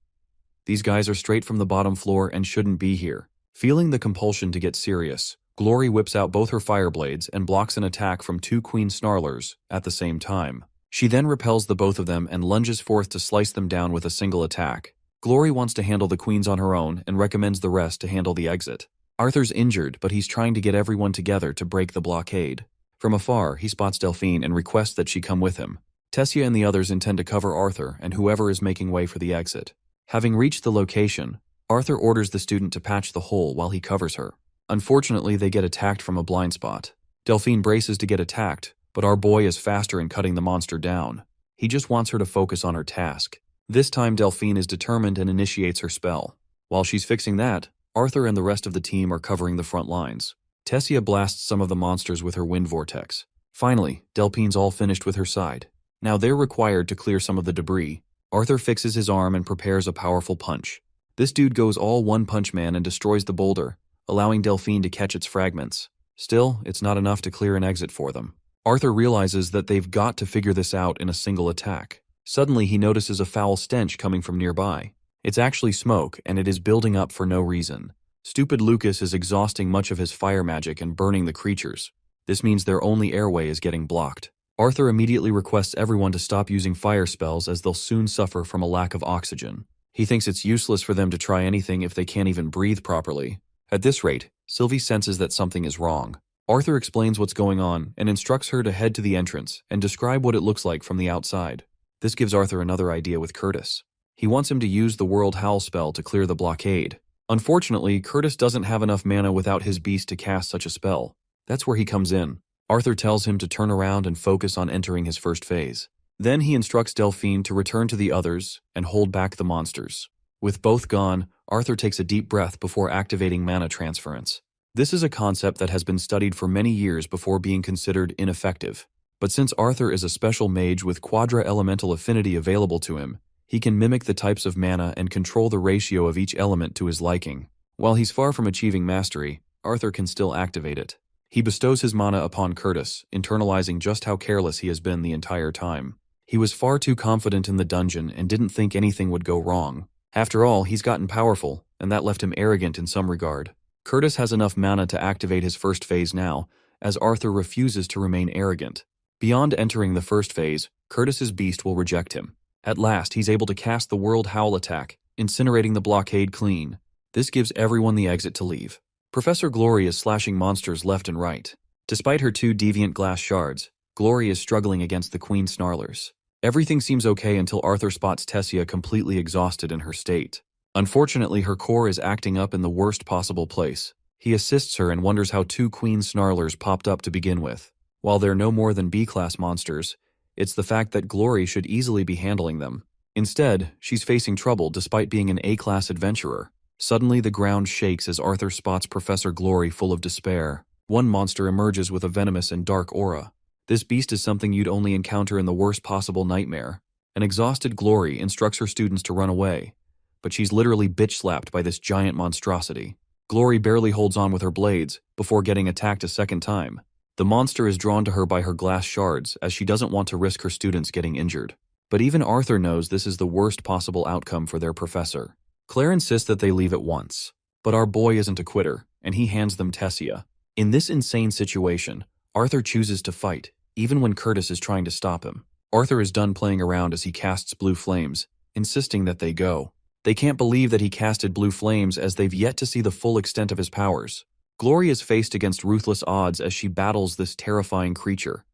These guys are straight from the bottom floor and shouldn't be here. Feeling the compulsion to get serious, Glory whips out both her fire blades and blocks an attack from 2 queen snarlers at the same time. She then repels the both of them and lunges forth to slice them down with a single attack. Glory wants to handle the queens on her own and recommends the rest to handle the exit. Arthur's injured, but he's trying to get everyone together to break the blockade. From afar, he spots Delphine and requests that she come with him. Tessia and the others intend to cover Arthur and whoever is making way for the exit. Having reached the location, Arthur orders the student to patch the hole while he covers her. Unfortunately, they get attacked from a blind spot. Delphine braces to get attacked, but our boy is faster in cutting the monster down. He just wants her to focus on her task. This time, Delphine is determined and initiates her spell. While she's fixing that, Arthur and the rest of the team are covering the front lines. Tessia blasts some of the monsters with her wind vortex. Finally, Delphine's all finished with her side. Now they're required to clear some of the debris. Arthur fixes his arm and prepares a powerful punch. This dude goes all one-punch man and destroys the boulder, allowing Delphine to catch its fragments. Still, it's not enough to clear an exit for them. Arthur realizes that they've got to figure this out in a single attack. Suddenly, he notices a foul stench coming from nearby. It's actually smoke, and it is building up for no reason. Stupid Lucas is exhausting much of his fire magic and burning the creatures. This means their only airway is getting blocked. Arthur immediately requests everyone to stop using fire spells as they'll soon suffer from a lack of oxygen. He thinks it's useless for them to try anything if they can't even breathe properly. At this rate, Sylvie senses that something is wrong. Arthur explains what's going on and instructs her to head to the entrance and describe what it looks like from the outside. This gives Arthur another idea with Curtis. He wants him to use the World Howl spell to clear the blockade. Unfortunately, Curtis doesn't have enough mana without his beast to cast such a spell. That's where he comes in. Arthur tells him to turn around and focus on entering his first phase. Then he instructs Delphine to return to the others and hold back the monsters. With both gone, Arthur takes a deep breath before activating mana transference. This is a concept that has been studied for many years before being considered ineffective. But since Arthur is a special mage with quadra-elemental affinity available to him, he can mimic the types of mana and control the ratio of each element to his liking. While he's far from achieving mastery, Arthur can still activate it. He bestows his mana upon Curtis, internalizing just how careless he has been the entire time. He was far too confident in the dungeon and didn't think anything would go wrong. After all, he's gotten powerful, and that left him arrogant in some regard. Curtis has enough mana to activate his first phase now, as Arthur refuses to remain arrogant. Beyond entering the first phase, Curtis's beast will reject him. At last, he's able to cast the World Howl attack, incinerating the blockade clean. This gives everyone the exit to leave. Professor Glory is slashing monsters left and right. Despite her 2 deviant glass shards, Glory is struggling against the queen snarlers. Everything seems okay until Arthur spots Tessia completely exhausted in her state. Unfortunately, her core is acting up in the worst possible place. He assists her and wonders how 2 queen snarlers popped up to begin with. While they're no more than B-class monsters, it's the fact that Glory should easily be handling them. Instead, she's facing trouble despite being an A-class adventurer. Suddenly, the ground shakes as Arthur spots Professor Glory full of despair. One monster emerges with a venomous and dark aura. This beast is something you'd only encounter in the worst possible nightmare. An exhausted Glory instructs her students to run away, but she's literally bitch-slapped by this giant monstrosity. Glory barely holds on with her blades before getting attacked a second time. The monster is drawn to her by her glass shards as she doesn't want to risk her students getting injured. But even Arthur knows this is the worst possible outcome for their professor. Claire insists that they leave at once, but our boy isn't a quitter, and he hands them Tessia. In this insane situation, Arthur chooses to fight, even when Curtis is trying to stop him. Arthur is done playing around as he casts blue flames, insisting that they go. They can't believe that he casted blue flames as they've yet to see the full extent of his powers. Glory is faced against ruthless odds as she battles this terrifying creature.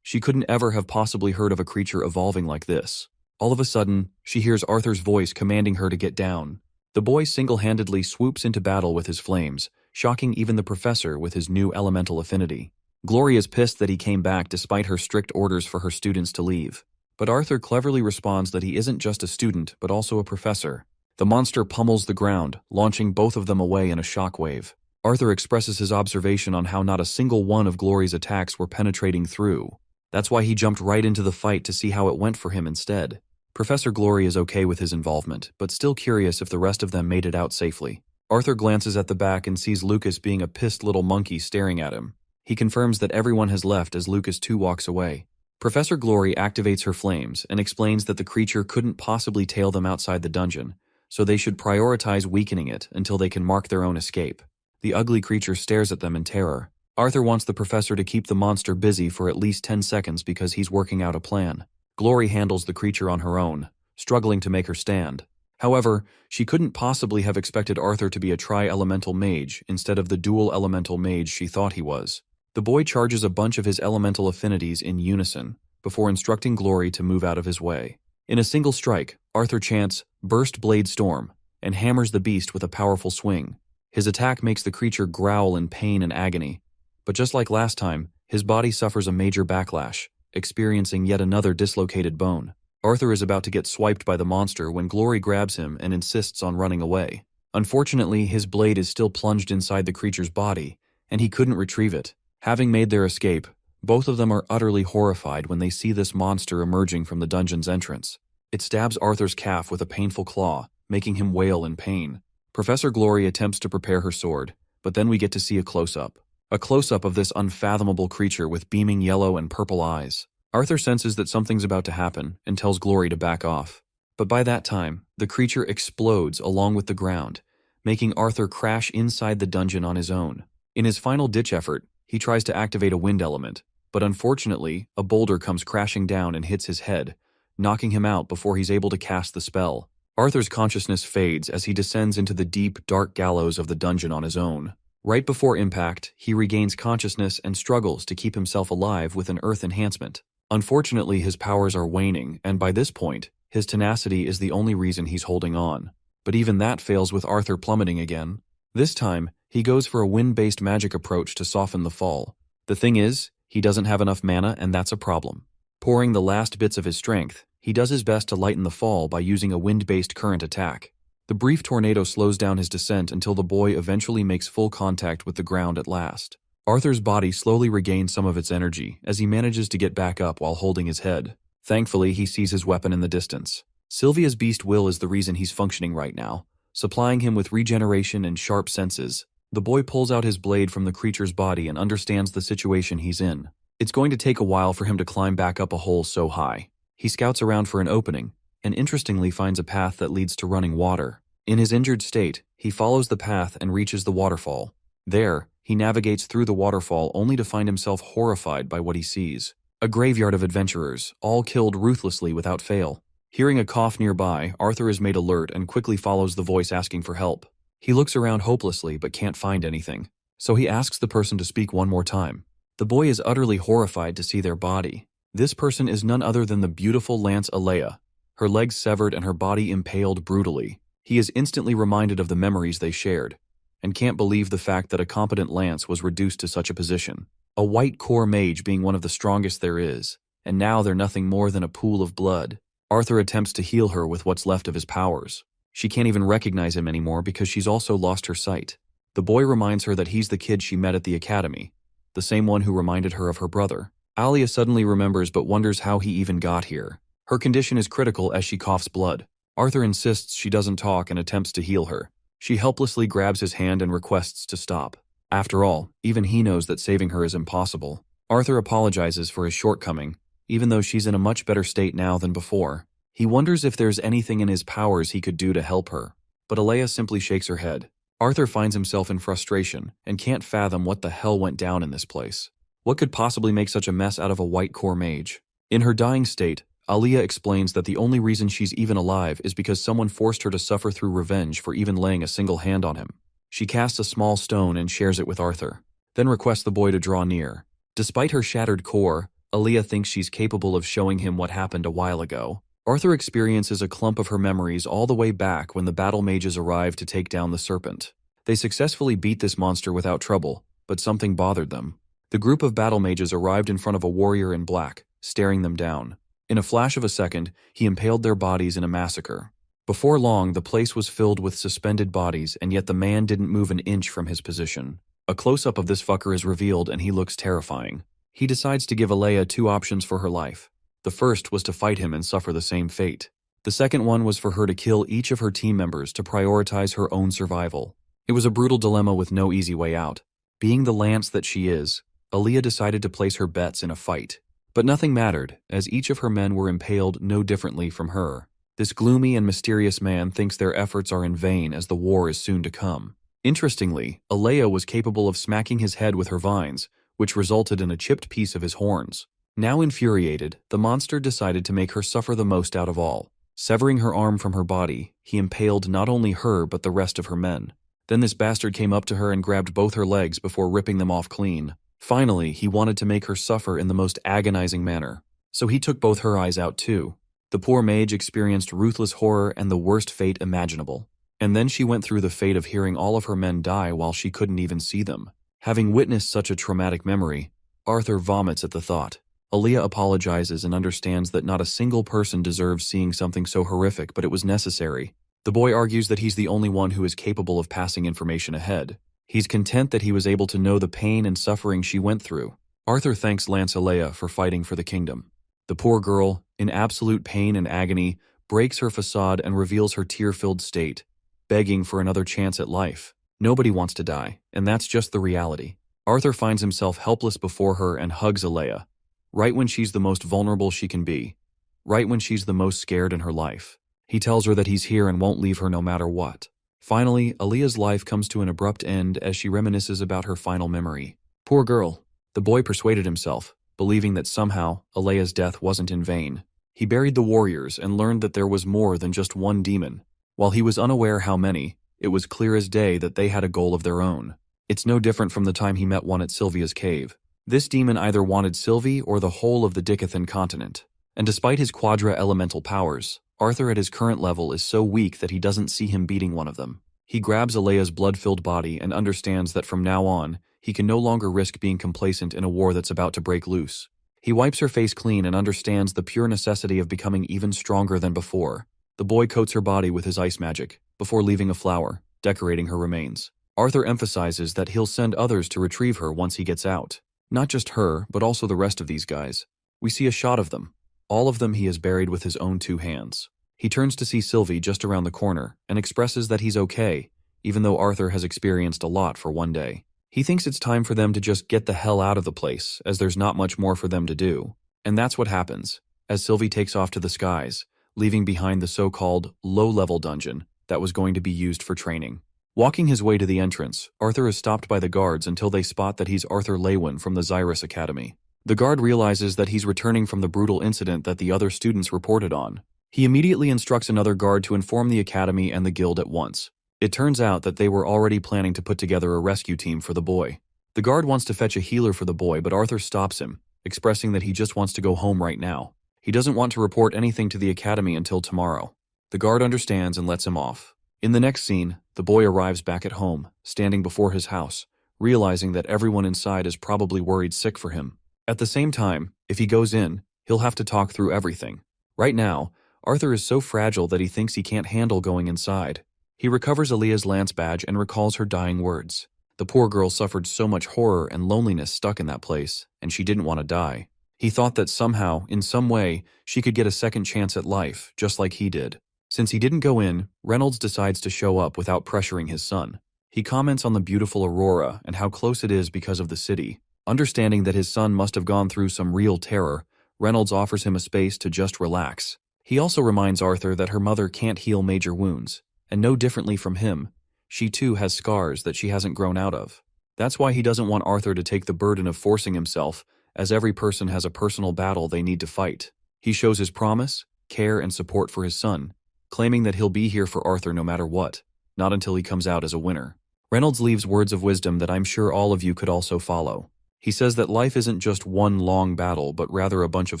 She couldn't ever have possibly heard of a creature evolving like this. All of a sudden, she hears Arthur's voice commanding her to get down. The boy single-handedly swoops into battle with his flames, shocking even the professor with his new elemental affinity. Glory is pissed that he came back despite her strict orders for her students to leave. But Arthur cleverly responds that he isn't just a student, but also a professor. The monster pummels the ground, launching both of them away in a shockwave. Arthur expresses his observation on how not a single one of Glory's attacks were penetrating through. That's why he jumped right into the fight to see how it went for him instead. Professor Glory is okay with his involvement, but still curious if the rest of them made it out safely. Arthur glances at the back and sees Lucas being a pissed little monkey staring at him. He confirms that everyone has left as Lucas too walks away. Professor Glory activates her flames and explains that the creature couldn't possibly tail them outside the dungeon, so they should prioritize weakening it until they can mark their own escape. The ugly creature stares at them in terror. Arthur wants the professor to keep the monster busy for at least 10 seconds because he's working out a plan. Glory handles the creature on her own, struggling to make her stand. However, she couldn't possibly have expected Arthur to be a tri-elemental mage instead of the dual elemental mage she thought he was. The boy charges a bunch of his elemental affinities in unison before instructing Glory to move out of his way. In a single strike, Arthur chants, "Burst Blade Storm," and hammers the beast with a powerful swing. His attack makes the creature growl in pain and agony, but just like last time, his body suffers a major backlash, experiencing yet another dislocated bone. Arthur is about to get swiped by the monster when Glory grabs him and insists on running away. Unfortunately, his blade is still plunged inside the creature's body, and he couldn't retrieve it. Having made their escape, both of them are utterly horrified when they see this monster emerging from the dungeon's entrance. It stabs Arthur's calf with a painful claw, making him wail in pain. Professor Glory attempts to prepare her sword, but then we get to see a close-up. A close-up of this unfathomable creature with beaming yellow and purple eyes. Arthur senses that something's about to happen and tells Glory to back off. But by that time, the creature explodes along with the ground, making Arthur crash inside the dungeon on his own. In his final ditch effort, he tries to activate a wind element, but unfortunately, a boulder comes crashing down and hits his head, knocking him out before he's able to cast the spell. Arthur's consciousness fades as he descends into the deep, dark gallows of the dungeon on his own. Right before impact, he regains consciousness and struggles to keep himself alive with an earth enhancement. Unfortunately, his powers are waning, and by this point, his tenacity is the only reason he's holding on. But even that fails with Arthur plummeting again. This time, he goes for a wind-based magic approach to soften the fall. The thing is, he doesn't have enough mana, and that's a problem. Pouring the last bits of his strength, he does his best to lighten the fall by using a wind-based current attack. The brief tornado slows down his descent until the boy eventually makes full contact with the ground at last. Arthur's body slowly regains some of its energy as he manages to get back up while holding his head. Thankfully, he sees his weapon in the distance. Sylvia's beast will is the reason he's functioning right now, supplying him with regeneration and sharp senses. The boy pulls out his blade from the creature's body and understands the situation he's in. It's going to take a while for him to climb back up a hole so high. He scouts around for an opening, and interestingly finds a path that leads to running water. In his injured state, he follows the path and reaches the waterfall. There, he navigates through the waterfall only to find himself horrified by what he sees. A graveyard of adventurers, all killed ruthlessly without fail. Hearing a cough nearby, Arthur is made alert and quickly follows the voice asking for help. He looks around hopelessly but can't find anything, so he asks the person to speak one more time. The boy is utterly horrified to see their body. This person is none other than the beautiful Lance Alea, her legs severed and her body impaled brutally. He is instantly reminded of the memories they shared, and can't believe the fact that a competent lance was reduced to such a position. A white core mage being one of the strongest there is, and now they're nothing more than a pool of blood. Arthur attempts to heal her with what's left of his powers. She can't even recognize him anymore because she's also lost her sight. The boy reminds her that he's the kid she met at the academy, the same one who reminded her of her brother. Alia suddenly remembers but wonders how he even got here. Her condition is critical as she coughs blood. Arthur insists she doesn't talk and attempts to heal her. She helplessly grabs his hand and requests to stop. After all, even he knows that saving her is impossible. Arthur apologizes for his shortcoming, even though she's in a much better state now than before. He wonders if there's anything in his powers he could do to help her, but Alea simply shakes her head. Arthur finds himself in frustration and can't fathom what the hell went down in this place. What could possibly make such a mess out of a white core mage? In her dying state, Alia explains that the only reason she's even alive is because someone forced her to suffer through revenge for even laying a single hand on him. She casts a small stone and shares it with Arthur, then requests the boy to draw near. Despite her shattered core, Alia thinks she's capable of showing him what happened a while ago. Arthur experiences a clump of her memories all the way back when the battle mages arrived to take down the serpent. They successfully beat this monster without trouble, but something bothered them. The group of battle mages arrived in front of a warrior in black, staring them down. In a flash of a second, he impaled their bodies in a massacre. Before long, the place was filled with suspended bodies, and yet the man didn't move an inch from his position. A close-up of this fucker is revealed and he looks terrifying. He decides to give Alea two options for her life. The first was to fight him and suffer the same fate. The second one was for her to kill each of her team members to prioritize her own survival. It was a brutal dilemma with no easy way out. Being the lance that she is, Alea decided to place her bets in a fight. But nothing mattered, as each of her men were impaled no differently from her. This gloomy and mysterious man thinks their efforts are in vain as the war is soon to come. Interestingly, Alea was capable of smacking his head with her vines, which resulted in a chipped piece of his horns. Now infuriated, the monster decided to make her suffer the most out of all. Severing her arm from her body, he impaled not only her but the rest of her men. Then this bastard came up to her and grabbed both her legs before ripping them off clean. Finally, he wanted to make her suffer in the most agonizing manner. So he took both her eyes out too. The poor mage experienced ruthless horror and the worst fate imaginable. And then she went through the fate of hearing all of her men die while she couldn't even see them. Having witnessed such a traumatic memory, Arthur vomits at the thought. Alea apologizes and understands that not a single person deserves seeing something so horrific, but it was necessary. The boy argues that he's the only one who is capable of passing information ahead. He's content that he was able to know the pain and suffering she went through. Arthur thanks Lance Alea for fighting for the kingdom. The poor girl, in absolute pain and agony, breaks her facade and reveals her tear-filled state, begging for another chance at life. Nobody wants to die, and that's just the reality. Arthur finds himself helpless before her and hugs Alea, right when she's the most vulnerable she can be, right when she's the most scared in her life. He tells her that he's here and won't leave her no matter what. Finally, Alea's life comes to an abrupt end as she reminisces about her final memory. Poor girl. The boy persuaded himself, believing that somehow Alea's death wasn't in vain. He buried the warriors and learned that there was more than just one demon. While he was unaware how many, it was clear as day that they had a goal of their own. It's no different from the time he met one at Sylvia's cave. This demon either wanted Sylvie or the whole of the Dicathan continent. And despite his quadra-elemental powers, Arthur at his current level is so weak that he doesn't see him beating one of them. He grabs Alea's blood-filled body and understands that from now on, he can no longer risk being complacent in a war that's about to break loose. He wipes her face clean and understands the pure necessity of becoming even stronger than before. The boy coats her body with his ice magic, before leaving a flower, decorating her remains. Arthur emphasizes that he'll send others to retrieve her once he gets out. Not just her, but also the rest of these guys. We see a shot of them. All of them he has buried with his own 2 hands. He turns to see Sylvie just around the corner and expresses that he's okay, even though Arthur has experienced a lot for one day. He thinks it's time for them to just get the hell out of the place, as there's not much more for them to do. And that's what happens, as Sylvie takes off to the skies, leaving behind the so-called low-level dungeon that was going to be used for training. Walking his way to the entrance, Arthur is stopped by the guards until they spot that he's Arthur Lewin from the Xyrus Academy. The guard realizes that he's returning from the brutal incident that the other students reported on. He immediately instructs another guard to inform the academy and the guild at once. It turns out that they were already planning to put together a rescue team for the boy. The guard wants to fetch a healer for the boy, but Arthur stops him, expressing that he just wants to go home right now. He doesn't want to report anything to the academy until tomorrow. The guard understands and lets him off. In the next scene, the boy arrives back at home, standing before his house, realizing that everyone inside is probably worried sick for him. At the same time, if he goes in, he'll have to talk through everything. Right now, Arthur is so fragile that he thinks he can't handle going inside. He recovers Alea's lance badge and recalls her dying words. The poor girl suffered so much horror and loneliness stuck in that place, and she didn't want to die. He thought that somehow, in some way, she could get a second chance at life, just like he did. Since he didn't go in, Reynolds decides to show up without pressuring his son. He comments on the beautiful Aurora and how close it is because of the city. Understanding that his son must have gone through some real terror, Reynolds offers him a space to just relax. He also reminds Arthur that her mother can't heal major wounds, and no differently from him, she too has scars that she hasn't grown out of. That's why he doesn't want Arthur to take the burden of forcing himself, as every person has a personal battle they need to fight. He shows his promise, care, and support for his son, claiming that he'll be here for Arthur no matter what, not until he comes out as a winner. Reynolds leaves words of wisdom that I'm sure all of you could also follow. He says that life isn't just one long battle, but rather a bunch of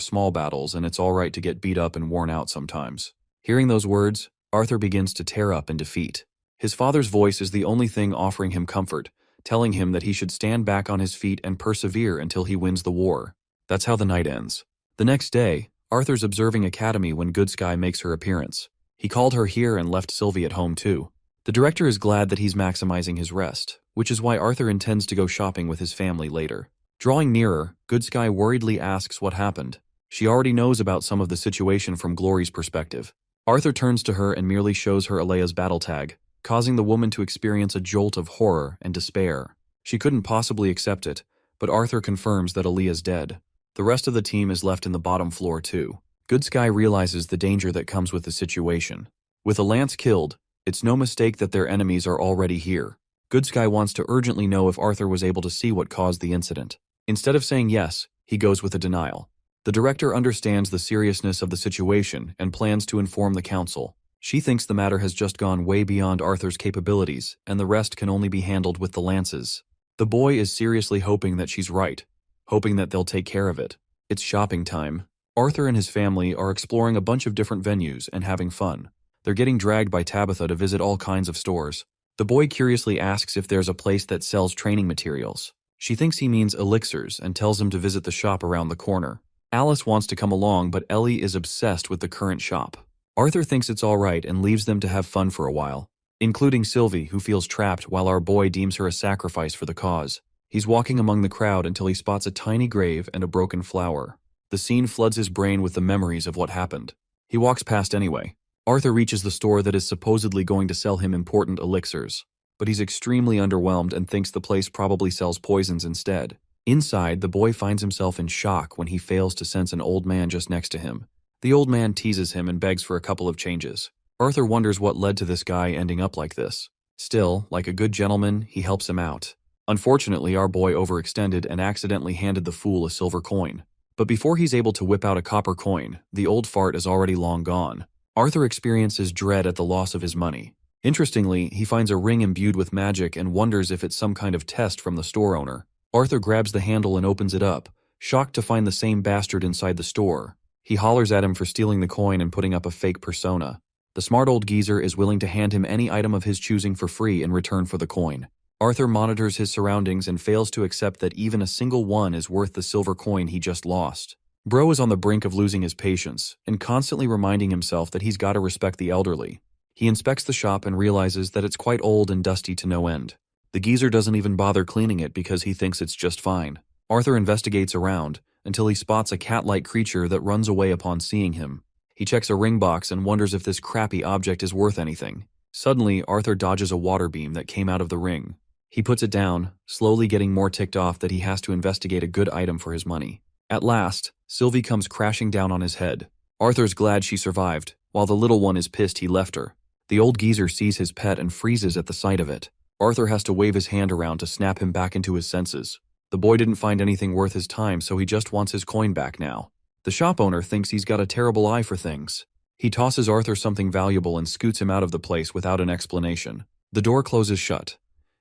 small battles, and it's all right to get beat up and worn out sometimes. Hearing those words, Arthur begins to tear up in defeat. His father's voice is the only thing offering him comfort, telling him that he should stand back on his feet and persevere until he wins the war. That's how the night ends. The next day, Arthur's observing Academy when Good Sky makes her appearance. He called her here and left Sylvie at home too. The director is glad that he's maximizing his rest, which is why Arthur intends to go shopping with his family later. Drawing nearer, Good Sky worriedly asks what happened. She already knows about some of the situation from Glory's perspective. Arthur turns to her and merely shows her Alea's battle tag, causing the woman to experience a jolt of horror and despair. She couldn't possibly accept it, but Arthur confirms that Alea's dead. The rest of the team is left in the bottom floor too. Good Sky realizes the danger that comes with the situation. With a lance killed, it's no mistake that their enemies are already here. Good Sky wants to urgently know if Arthur was able to see what caused the incident. Instead of saying yes, he goes with a denial. The director understands the seriousness of the situation and plans to inform the council. She thinks the matter has just gone way beyond Arthur's capabilities, and the rest can only be handled with the lances. The boy is seriously hoping that she's right, hoping that they'll take care of it. It's shopping time. Arthur and his family are exploring a bunch of different venues and having fun. They're getting dragged by Tabitha to visit all kinds of stores. The boy curiously asks if there's a place that sells training materials. She thinks he means elixirs and tells him to visit the shop around the corner. Alice wants to come along, but Ellie is obsessed with the current shop. Arthur thinks it's all right and leaves them to have fun for a while, including Sylvie, who feels trapped while our boy deems her a sacrifice for the cause. He's walking among the crowd until he spots a tiny grave and a broken flower. The scene floods his brain with the memories of what happened. He walks past anyway. Arthur reaches the store that is supposedly going to sell him important elixirs, but he's extremely underwhelmed and thinks the place probably sells poisons instead. Inside, the boy finds himself in shock when he fails to sense an old man just next to him. The old man teases him and begs for a couple of changes. Arthur wonders what led to this guy ending up like this. Still, like a good gentleman, he helps him out. Unfortunately, our boy overextended and accidentally handed the fool a silver coin. But before he's able to whip out a copper coin, the old fart is already long gone. Arthur experiences dread at the loss of his money. Interestingly, he finds a ring imbued with magic and wonders if it's some kind of test from the store owner. Arthur grabs the handle and opens it up, shocked to find the same bastard inside the store. He hollers at him for stealing the coin and putting up a fake persona. The smart old geezer is willing to hand him any item of his choosing for free in return for the coin. Arthur monitors his surroundings and fails to accept that even a single one is worth the silver coin he just lost. Bro is on the brink of losing his patience and constantly reminding himself that he's got to respect the elderly. He inspects the shop and realizes that it's quite old and dusty to no end. The geezer doesn't even bother cleaning it because he thinks it's just fine. Arthur investigates around until he spots a cat-like creature that runs away upon seeing him. He checks a ring box and wonders if this crappy object is worth anything. Suddenly, Arthur dodges a water beam that came out of the ring. He puts it down, slowly getting more ticked off that he has to investigate a good item for his money. At last, Sylvie comes crashing down on his head. Arthur's glad she survived, while the little one is pissed he left her. The old geezer sees his pet and freezes at the sight of it. Arthur has to wave his hand around to snap him back into his senses. The boy didn't find anything worth his time, so he just wants his coin back now. The shop owner thinks he's got a terrible eye for things. He tosses Arthur something valuable and scoots him out of the place without an explanation. The door closes shut,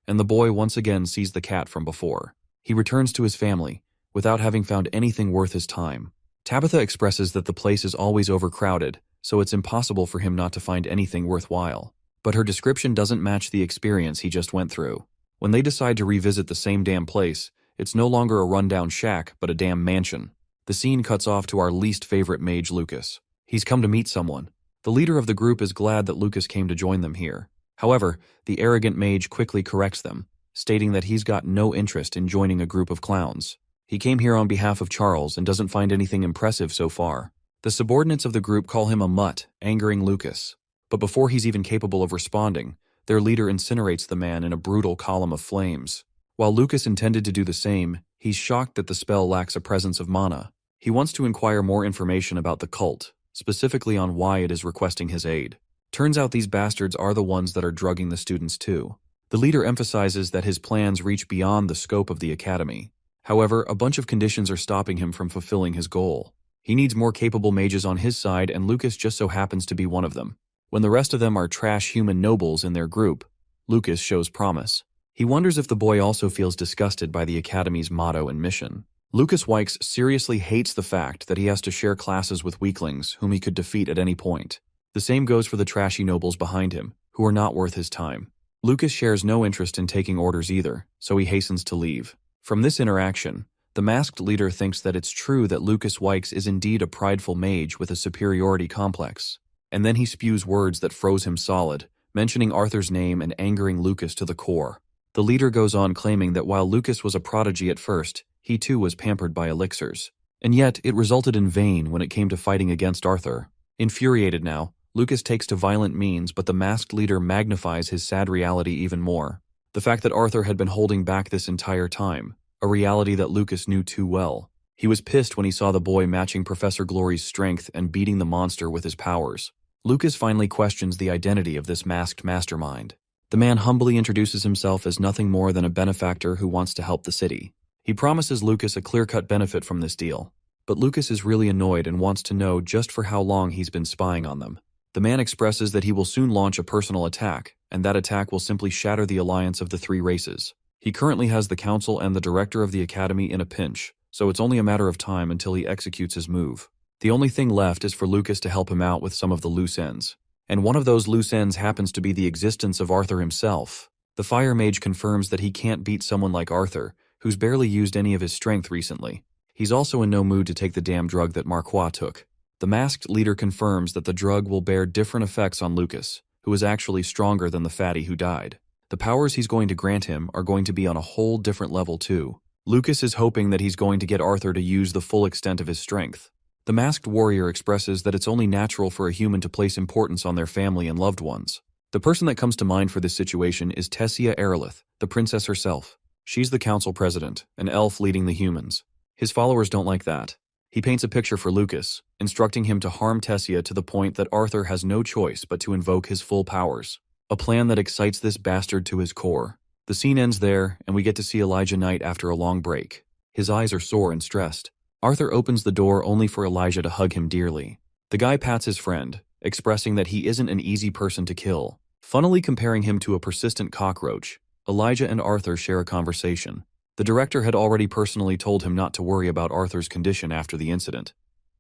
and the boy once again sees the cat from before. He returns to his family, without having found anything worth his time. Tabitha expresses that the place is always overcrowded, so it's impossible for him not to find anything worthwhile. But her description doesn't match the experience he just went through. When they decide to revisit the same damn place, it's no longer a rundown shack, but a damn mansion. The scene cuts off to our least favorite mage, Lucas. He's come to meet someone. The leader of the group is glad that Lucas came to join them here. However, the arrogant mage quickly corrects them, stating that he's got no interest in joining a group of clowns. He came here on behalf of Charles and doesn't find anything impressive so far. The subordinates of the group call him a mutt, angering Lucas. But before he's even capable of responding, their leader incinerates the man in a brutal column of flames. While Lucas intended to do the same, he's shocked that the spell lacks a presence of mana. He wants to inquire more information about the cult, specifically on why it is requesting his aid. Turns out these bastards are the ones that are drugging the students too. The leader emphasizes that his plans reach beyond the scope of the academy. However, a bunch of conditions are stopping him from fulfilling his goal. He needs more capable mages on his side, and Lucas just so happens to be one of them. When the rest of them are trash human nobles in their group, Lucas shows promise. He wonders if the boy also feels disgusted by the academy's motto and mission. Lucas Wykes seriously hates the fact that he has to share classes with weaklings whom he could defeat at any point. The same goes for the trashy nobles behind him, who are not worth his time. Lucas shares no interest in taking orders either, so he hastens to leave. From this interaction, the masked leader thinks that it's true that Lucas Wykes is indeed a prideful mage with a superiority complex. And then he spews words that froze him solid, mentioning Arthur's name and angering Lucas to the core. The leader goes on claiming that while Lucas was a prodigy at first, he too was pampered by elixirs. And yet, it resulted in vain when it came to fighting against Arthur. Infuriated now, Lucas takes to violent means, but the masked leader magnifies his sad reality even more. The fact that Arthur had been holding back this entire time, a reality that Lucas knew too well. He was pissed when he saw the boy matching Professor Glory's strength and beating the monster with his powers. Lucas finally questions the identity of this masked mastermind. The man humbly introduces himself as nothing more than a benefactor who wants to help the city. He promises Lucas a clear-cut benefit from this deal. But Lucas is really annoyed and wants to know just for how long he's been spying on them. The man expresses that he will soon launch a personal attack, and that attack will simply shatter the alliance of the three races. He currently has the council and the director of the academy in a pinch, so it's only a matter of time until he executes his move. The only thing left is for Lucas to help him out with some of the loose ends. And one of those loose ends happens to be the existence of Arthur himself. The fire mage confirms that he can't beat someone like Arthur, who's barely used any of his strength recently. He's also in no mood to take the damn drug that Manhwa took. The masked leader confirms that the drug will bear different effects on Lucas, who is actually stronger than the fatty who died. The powers he's going to grant him are going to be on a whole different level too. Lucas is hoping that he's going to get Arthur to use the full extent of his strength. The masked warrior expresses that it's only natural for a human to place importance on their family and loved ones. The person that comes to mind for this situation is Tessia Aerolith, the princess herself. She's the council president, an elf leading the humans. His followers don't like that. He paints a picture for Lucas, instructing him to harm Tessia to the point that Arthur has no choice but to invoke his full powers. A plan that excites this bastard to his core. The scene ends there, and we get to see Elijah Knight after a long break. His eyes are sore and stressed. Arthur opens the door only for Elijah to hug him dearly. The guy pats his friend, expressing that he isn't an easy person to kill. Funnily comparing him to a persistent cockroach, Elijah and Arthur share a conversation. The director had already personally told him not to worry about Arthur's condition after the incident.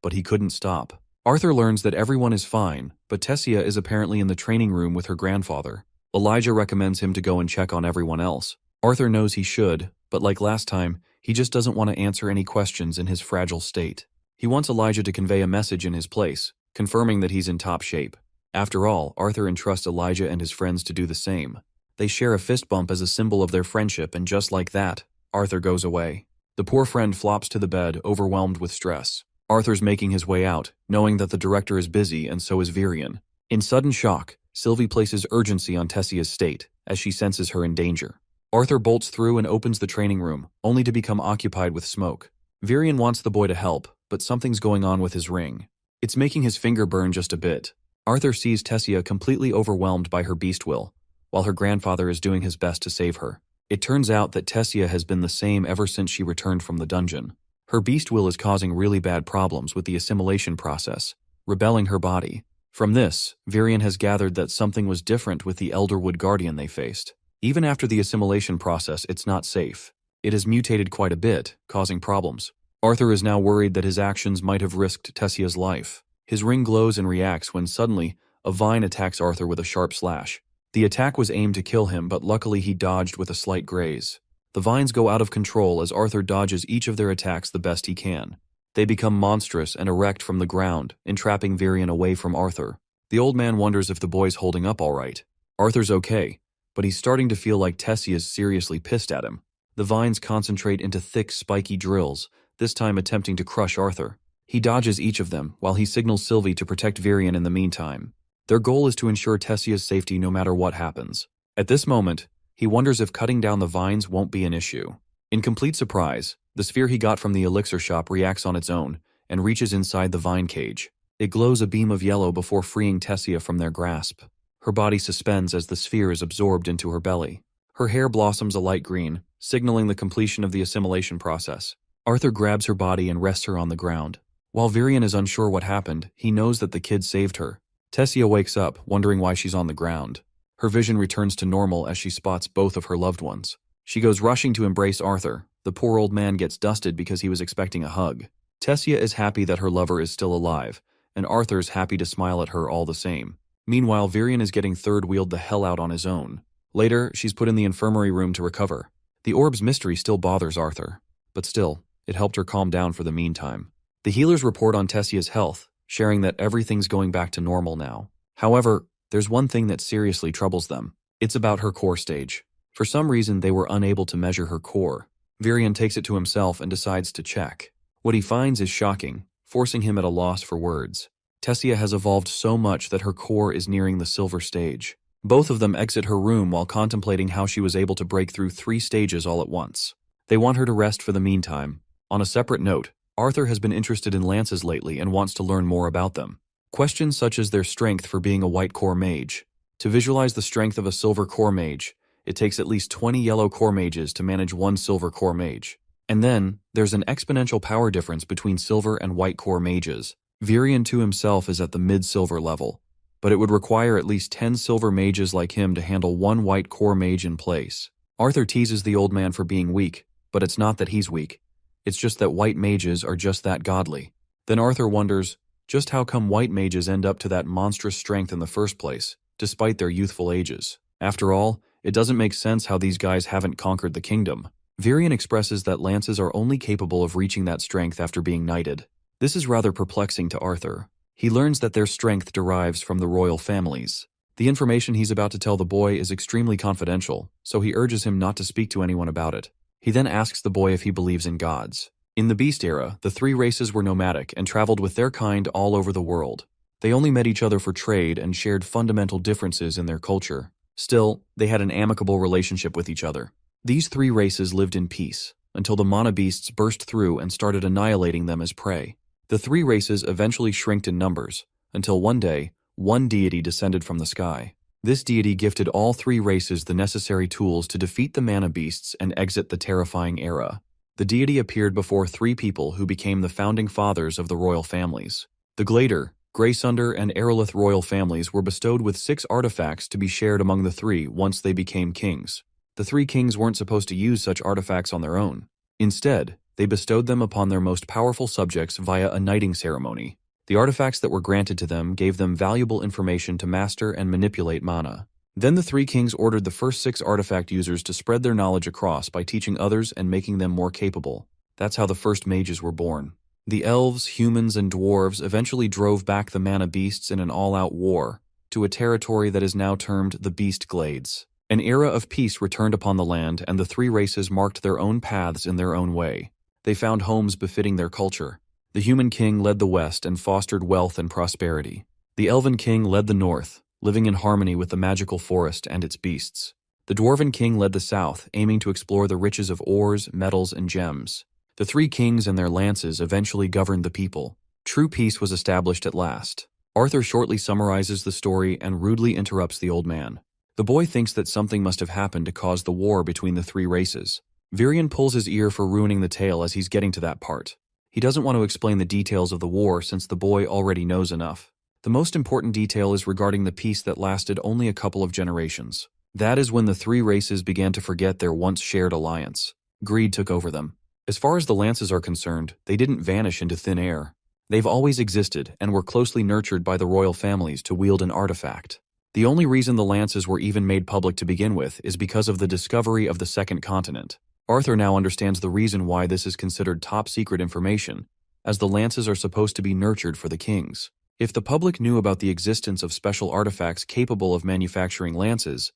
But he couldn't stop. Arthur learns that everyone is fine, but Tessia is apparently in the training room with her grandfather. Elijah recommends him to go and check on everyone else. Arthur knows he should, but like last time, he just doesn't want to answer any questions in his fragile state. He wants Elijah to convey a message in his place, confirming that he's in top shape. After all, Arthur entrusts Elijah and his friends to do the same. They share a fist bump as a symbol of their friendship, and just like that, Arthur goes away. The poor friend flops to the bed, overwhelmed with stress. Arthur's making his way out, knowing that the director is busy and so is Virion. In sudden shock, Sylvie places urgency on Tessia's state, as she senses her in danger. Arthur bolts through and opens the training room, only to become occupied with smoke. Virion wants the boy to help, but something's going on with his ring. It's making his finger burn just a bit. Arthur sees Tessia completely overwhelmed by her beast will, while her grandfather is doing his best to save her. It turns out that Tessia has been the same ever since she returned from the dungeon. Her beast will is causing really bad problems with the assimilation process, rebelling her body. From this, Virion has gathered that something was different with the Elderwood Guardian they faced. Even after the assimilation process, it's not safe. It has mutated quite a bit, causing problems. Arthur is now worried that his actions might have risked Tessia's life. His ring glows and reacts when suddenly, a vine attacks Arthur with a sharp slash. The attack was aimed to kill him, but luckily he dodged with a slight graze. The vines go out of control as Arthur dodges each of their attacks the best he can. They become monstrous and erect from the ground, entrapping Virion away from Arthur. The old man wonders if the boy's holding up all right. Arthur's okay, but he's starting to feel like Tessie is seriously pissed at him. The vines concentrate into thick, spiky drills, this time attempting to crush Arthur. He dodges each of them, while he signals Sylvie to protect Virion in the meantime. Their goal is to ensure Tessia's safety no matter what happens. At this moment, he wonders if cutting down the vines won't be an issue. In complete surprise, the sphere he got from the elixir shop reacts on its own and reaches inside the vine cage. It glows a beam of yellow before freeing Tessia from their grasp. Her body suspends as the sphere is absorbed into her belly. Her hair blossoms a light green, signaling the completion of the assimilation process. Arthur grabs her body and rests her on the ground. While Virion is unsure what happened, he knows that the kid saved her. Tessia wakes up, wondering why she's on the ground. Her vision returns to normal as she spots both of her loved ones. She goes rushing to embrace Arthur. The poor old man gets dusted because he was expecting a hug. Tessia is happy that her lover is still alive, and Arthur's happy to smile at her all the same. Meanwhile, Virion is getting third-wheeled the hell out on his own. Later, she's put in the infirmary room to recover. The orb's mystery still bothers Arthur, but still, it helped her calm down for the meantime. The healers report on Tessia's health, sharing that everything's going back to normal now. However, there's one thing that seriously troubles them. It's about her core stage. For some reason, they were unable to measure her core. Virion takes it to himself and decides to check. What he finds is shocking, forcing him at a loss for words. Tessia has evolved so much that her core is nearing the silver stage. Both of them exit her room while contemplating how she was able to break through 3 stages all at once. They want her to rest for the meantime. On a separate note, Arthur has been interested in lances lately and wants to learn more about them. Questions such as their strength for being a white core mage. To visualize the strength of a silver core mage, it takes at least 20 yellow core mages to manage one silver core mage. And then, there's an exponential power difference between silver and white core mages. Virion to himself is at the mid-silver level, but it would require at least 10 silver mages like him to handle one white core mage in place. Arthur teases the old man for being weak, but it's not that he's weak. It's just that white mages are just that godly. Then Arthur wonders, just how come white mages end up to that monstrous strength in the first place, despite their youthful ages? After all, it doesn't make sense how these guys haven't conquered the kingdom. Virion expresses that lances are only capable of reaching that strength after being knighted. This is rather perplexing to Arthur. He learns that their strength derives from the royal families. The information he's about to tell the boy is extremely confidential, so he urges him not to speak to anyone about it. He then asks the boy if he believes in gods. In the Beast era, the three races were nomadic and traveled with their kind all over the world. They only met each other for trade and shared fundamental differences in their culture. Still, they had an amicable relationship with each other. These three races lived in peace, until the mana beasts burst through and started annihilating them as prey. The three races eventually shrinked in numbers, until one day, one deity descended from the sky. This deity gifted all three races the necessary tools to defeat the mana beasts and exit the terrifying era. The deity appeared before three people who became the founding fathers of the royal families. The Glader, Greysunder, and Aerolith royal families were bestowed with 6 artifacts to be shared among the three once they became kings. The three kings weren't supposed to use such artifacts on their own. Instead, they bestowed them upon their most powerful subjects via a knighting ceremony. The artifacts that were granted to them gave them valuable information to master and manipulate mana. Then the three kings ordered the first 6 artifact users to spread their knowledge across by teaching others and making them more capable. That's how the first mages were born. The elves, humans, and dwarves eventually drove back the mana beasts in an all-out war to a territory that is now termed the Beast Glades. An era of peace returned upon the land, and the three races marked their own paths in their own way. They found homes befitting their culture. The human king led the west and fostered wealth and prosperity. The elven king led the north, living in harmony with the magical forest and its beasts. The dwarven king led the south, aiming to explore the riches of ores, metals, and gems. The three kings and their lances eventually governed the people. True peace was established at last. Arthur shortly summarizes the story and rudely interrupts the old man. The boy thinks that something must have happened to cause the war between the three races. Virion pulls his ear for ruining the tale as he's getting to that part. He doesn't want to explain the details of the war since the boy already knows enough. The most important detail is regarding the peace that lasted only a couple of generations. That is when the three races began to forget their once shared alliance. Greed took over them. As far as the lances are concerned, they didn't vanish into thin air. They've always existed and were closely nurtured by the royal families to wield an artifact. The only reason the lances were even made public to begin with is because of the discovery of the second continent. Arthur now understands the reason why this is considered top-secret information, as the lances are supposed to be nurtured for the kings. If the public knew about the existence of special artifacts capable of manufacturing lances,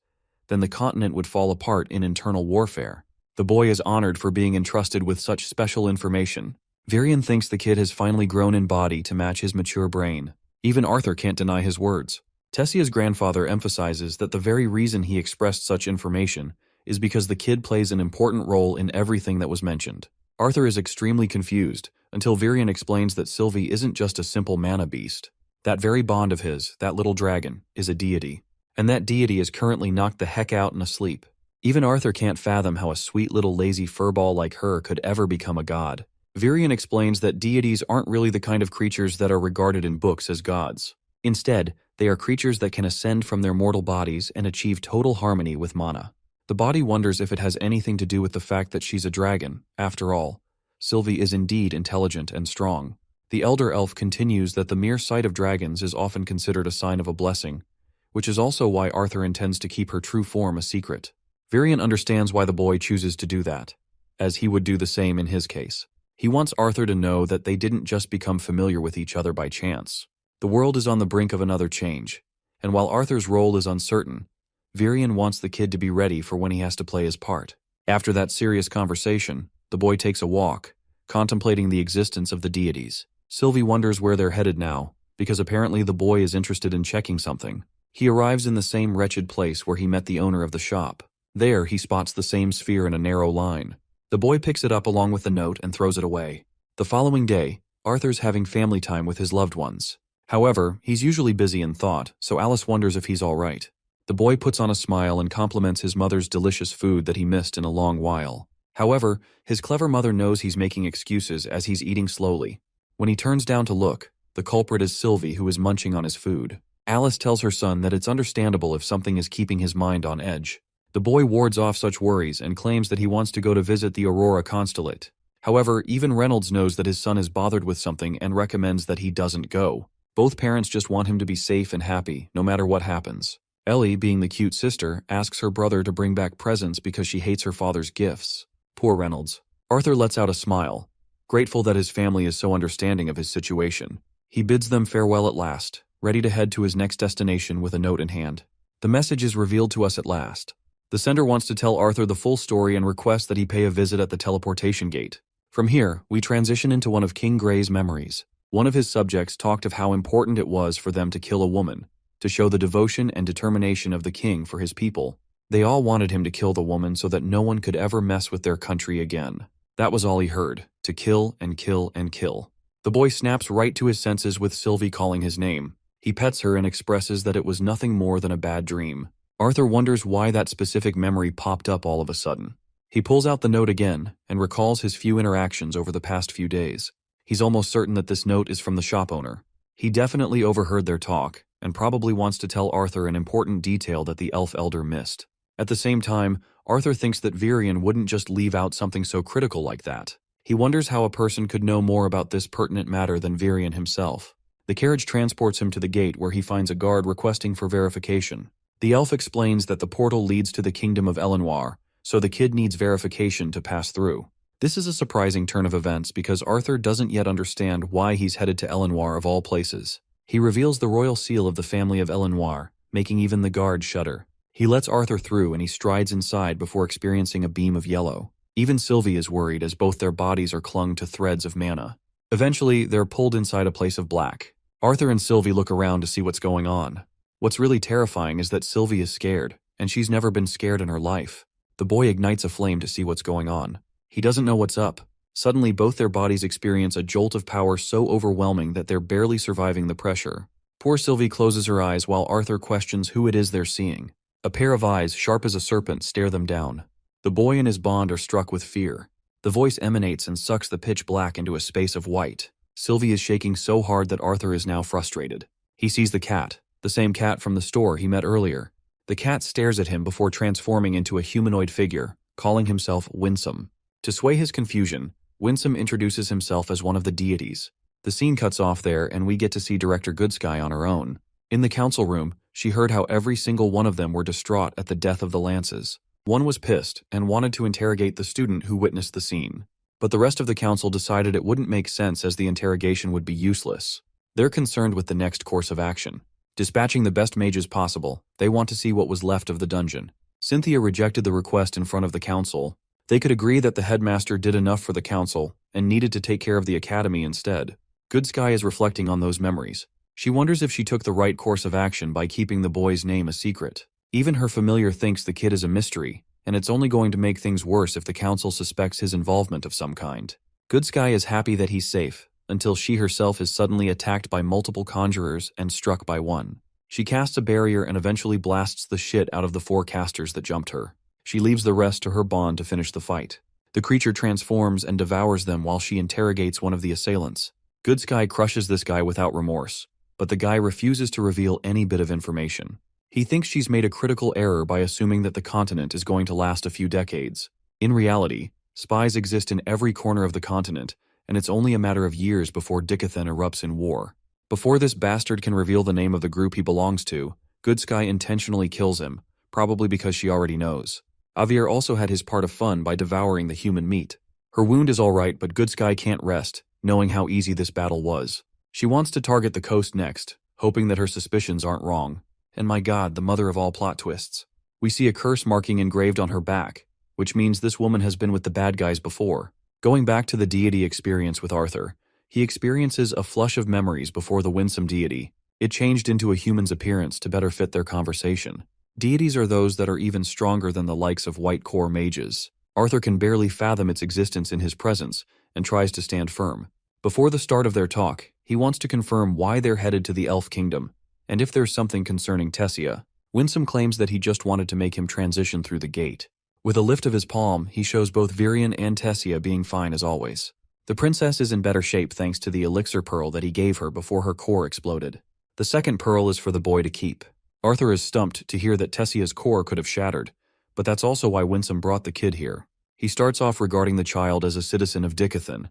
then the continent would fall apart in internal warfare. The boy is honored for being entrusted with such special information. Virion thinks the kid has finally grown in body to match his mature brain. Even Arthur can't deny his words. Tessia's grandfather emphasizes that the very reason he expressed such information is because the kid plays an important role in everything that was mentioned. Arthur is extremely confused until Virion explains that Sylvie isn't just a simple mana beast. That very bond of his, that little dragon, is a deity. And that deity is currently knocked the heck out and asleep. Even Arthur can't fathom how a sweet little lazy furball like her could ever become a god. Virion explains that deities aren't really the kind of creatures that are regarded in books as gods. Instead, they are creatures that can ascend from their mortal bodies and achieve total harmony with mana. The body wonders if it has anything to do with the fact that she's a dragon. After all, Sylvie is indeed intelligent and strong. The elder elf continues that the mere sight of dragons is often considered a sign of a blessing, which is also why Arthur intends to keep her true form a secret. Virion understands why the boy chooses to do that, as he would do the same in his case. He wants Arthur to know that they didn't just become familiar with each other by chance. The world is on the brink of another change, and while Arthur's role is uncertain, Virion wants the kid to be ready for when he has to play his part. After that serious conversation, the boy takes a walk, contemplating the existence of the deities. Sylvie wonders where they're headed now, because apparently the boy is interested in checking something. He arrives in the same wretched place where he met the owner of the shop. There, he spots the same sphere in a narrow line. The boy picks it up along with the note and throws it away. The following day, Arthur's having family time with his loved ones. However, he's usually busy in thought, so Alice wonders if he's all right. The boy puts on a smile and compliments his mother's delicious food that he missed in a long while. However, his clever mother knows he's making excuses as he's eating slowly. When he turns down to look, the culprit is Sylvie, who is munching on his food. Alice tells her son that it's understandable if something is keeping his mind on edge. The boy wards off such worries and claims that he wants to go to visit the Aurora constellate. However, even Reynolds knows that his son is bothered with something and recommends that he doesn't go. Both parents just want him to be safe and happy, no matter what happens. Ellie, being the cute sister, asks her brother to bring back presents because she hates her father's gifts. Poor Reynolds. Arthur lets out a smile, grateful that his family is so understanding of his situation. He bids them farewell at last, ready to head to his next destination with a note in hand. The message is revealed to us at last. The sender wants to tell Arthur the full story and requests that he pay a visit at the teleportation gate. From here, we transition into one of King Grey's memories. One of his subjects talked of how important it was for them to kill a woman, to show the devotion and determination of the king for his people. They all wanted him to kill the woman so that no one could ever mess with their country again. That was all he heard, to kill and kill and kill. The boy snaps right to his senses with Sylvie calling his name. He pets her and expresses that it was nothing more than a bad dream. Arthur wonders why that specific memory popped up all of a sudden. He pulls out the note again and recalls his few interactions over the past few days. He's almost certain that this note is from the shop owner. He definitely overheard their talk and probably wants to tell Arthur an important detail that the elf elder missed. At the same time, Arthur thinks that Virion wouldn't just leave out something so critical like that. He wonders how a person could know more about this pertinent matter than Virion himself. The carriage transports him to the gate where he finds a guard requesting for verification. The elf explains that the portal leads to the kingdom of Elenoir, so the kid needs verification to pass through. This is a surprising turn of events because Arthur doesn't yet understand why he's headed to Elenoir of all places. He reveals the royal seal of the family of Elenoir, making even the guard shudder. He lets Arthur through and he strides inside before experiencing a beam of yellow. Even Sylvie is worried as both their bodies are clung to threads of mana. Eventually, they're pulled inside a place of black. Arthur and Sylvie look around to see what's going on. What's really terrifying is that Sylvie is scared, and she's never been scared in her life. The boy ignites a flame to see what's going on. He doesn't know what's up. Suddenly, both their bodies experience a jolt of power so overwhelming that they're barely surviving the pressure. Poor Sylvie closes her eyes while Arthur questions who it is they're seeing. A pair of eyes, sharp as a serpent, stare them down. The boy and his bond are struck with fear. The voice emanates and sucks the pitch black into a space of white. Sylvie is shaking so hard that Arthur is now frustrated. He sees the cat, the same cat from the store he met earlier. The cat stares at him before transforming into a humanoid figure, calling himself Winsome. To sway his confusion, Winsome introduces himself as one of the deities. The scene cuts off there and we get to see Director Goodsky on her own. In the council room, she heard how every single one of them were distraught at the death of the Lances. One was pissed and wanted to interrogate the student who witnessed the scene. But the rest of the council decided it wouldn't make sense as the interrogation would be useless. They're concerned with the next course of action. Dispatching the best mages possible, they want to see what was left of the dungeon. Cynthia rejected the request in front of the council. They could agree that the headmaster did enough for the council and needed to take care of the academy instead. Goodsky is reflecting on those memories. She wonders if she took the right course of action by keeping the boy's name a secret. Even her familiar thinks the kid is a mystery, and it's only going to make things worse if the council suspects his involvement of some kind. Goodsky is happy that he's safe, until she herself is suddenly attacked by multiple conjurers and struck by one. She casts a barrier and eventually blasts the shit out of the 4 casters that jumped her. She leaves the rest to her bond to finish the fight. The creature transforms and devours them while she interrogates one of the assailants. Goodsky crushes this guy without remorse, but the guy refuses to reveal any bit of information. He thinks she's made a critical error by assuming that the continent is going to last a few decades. In reality, spies exist in every corner of the continent, and it's only a matter of years before Dickathen erupts in war. Before this bastard can reveal the name of the group he belongs to, Goodsky intentionally kills him, probably because she already knows. Javier also had his part of fun by devouring the human meat. Her wound is alright, but Goodsky can't rest, knowing how easy this battle was. She wants to target the coast next, hoping that her suspicions aren't wrong. And my god, the mother of all plot twists. We see a curse marking engraved on her back, which means this woman has been with the bad guys before. Going back to the deity experience with Arthur, he experiences a flush of memories before the winsome deity. It changed into a human's appearance to better fit their conversation. Deities are those that are even stronger than the likes of white core mages. Arthur can barely fathom its existence in his presence, and tries to stand firm. Before the start of their talk, he wants to confirm why they're headed to the Elf Kingdom, and if there's something concerning Tessia. Winsome claims that he just wanted to make him transition through the gate. With a lift of his palm, he shows both Virion and Tessia being fine as always. The princess is in better shape thanks to the elixir pearl that he gave her before her core exploded. The second pearl is for the boy to keep. Arthur is stumped to hear that Tessia's core could have shattered, but that's also why Winsome brought the kid here. He starts off regarding the child as a citizen of Dickathon,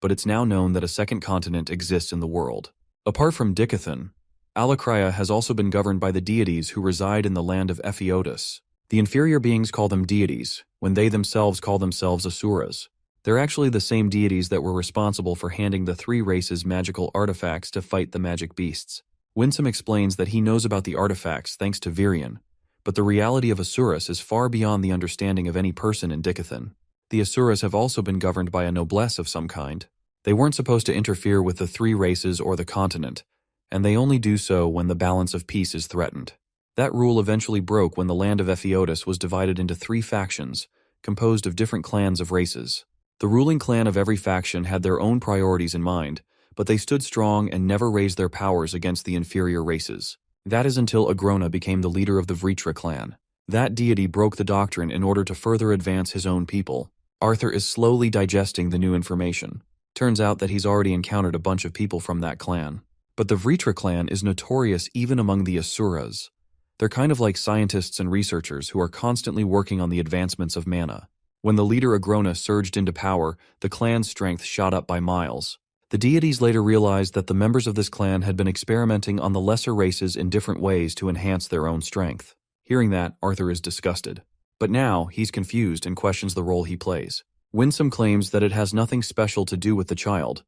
but it's now known that a second continent exists in the world. Apart from Dickathon, Alakria has also been governed by the deities who reside in the land of Epheotus. The inferior beings call them deities, when they themselves call themselves Asuras. They're actually the same deities that were responsible for handing the three races magical artifacts to fight the magic beasts. Winsome explains that he knows about the artifacts thanks to Virion, but the reality of Asuras is far beyond the understanding of any person in Dickathon. The Asuras have also been governed by a noblesse of some kind. They weren't supposed to interfere with the three races or the continent, and they only do so when the balance of peace is threatened. That rule eventually broke when the land of Epheotus was divided into 3 factions, composed of different clans of races. The ruling clan of every faction had their own priorities in mind, but they stood strong and never raised their powers against the inferior races. That is until Agrona became the leader of the Vritra clan. That deity broke the doctrine in order to further advance his own people. Arthur is slowly digesting the new information. Turns out that he's already encountered a bunch of people from that clan. But the Vritra clan is notorious even among the Asuras. They're kind of like scientists and researchers who are constantly working on the advancements of mana. When the leader Agrona surged into power, the clan's strength shot up by miles. The deities later realized that the members of this clan had been experimenting on the lesser races in different ways to enhance their own strength. Hearing that, Arthur is disgusted. But now, he's confused and questions the role he plays. Winsome claims that it has nothing special to do with the child,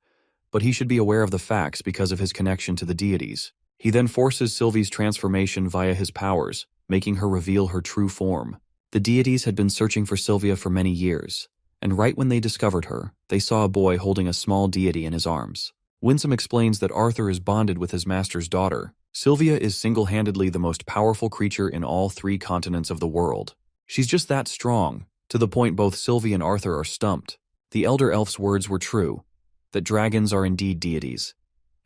but he should be aware of the facts because of his connection to the deities. He then forces Sylvie's transformation via his powers, making her reveal her true form. The deities had been searching for Sylvia for many years, and right when they discovered her, they saw a boy holding a small deity in his arms. Winsome explains that Arthur is bonded with his master's daughter. Sylvia is single-handedly the most powerful creature in all 3 continents of the world. She's just that strong, to the point both Sylvie and Arthur are stumped. The elder elf's words were true, that dragons are indeed deities,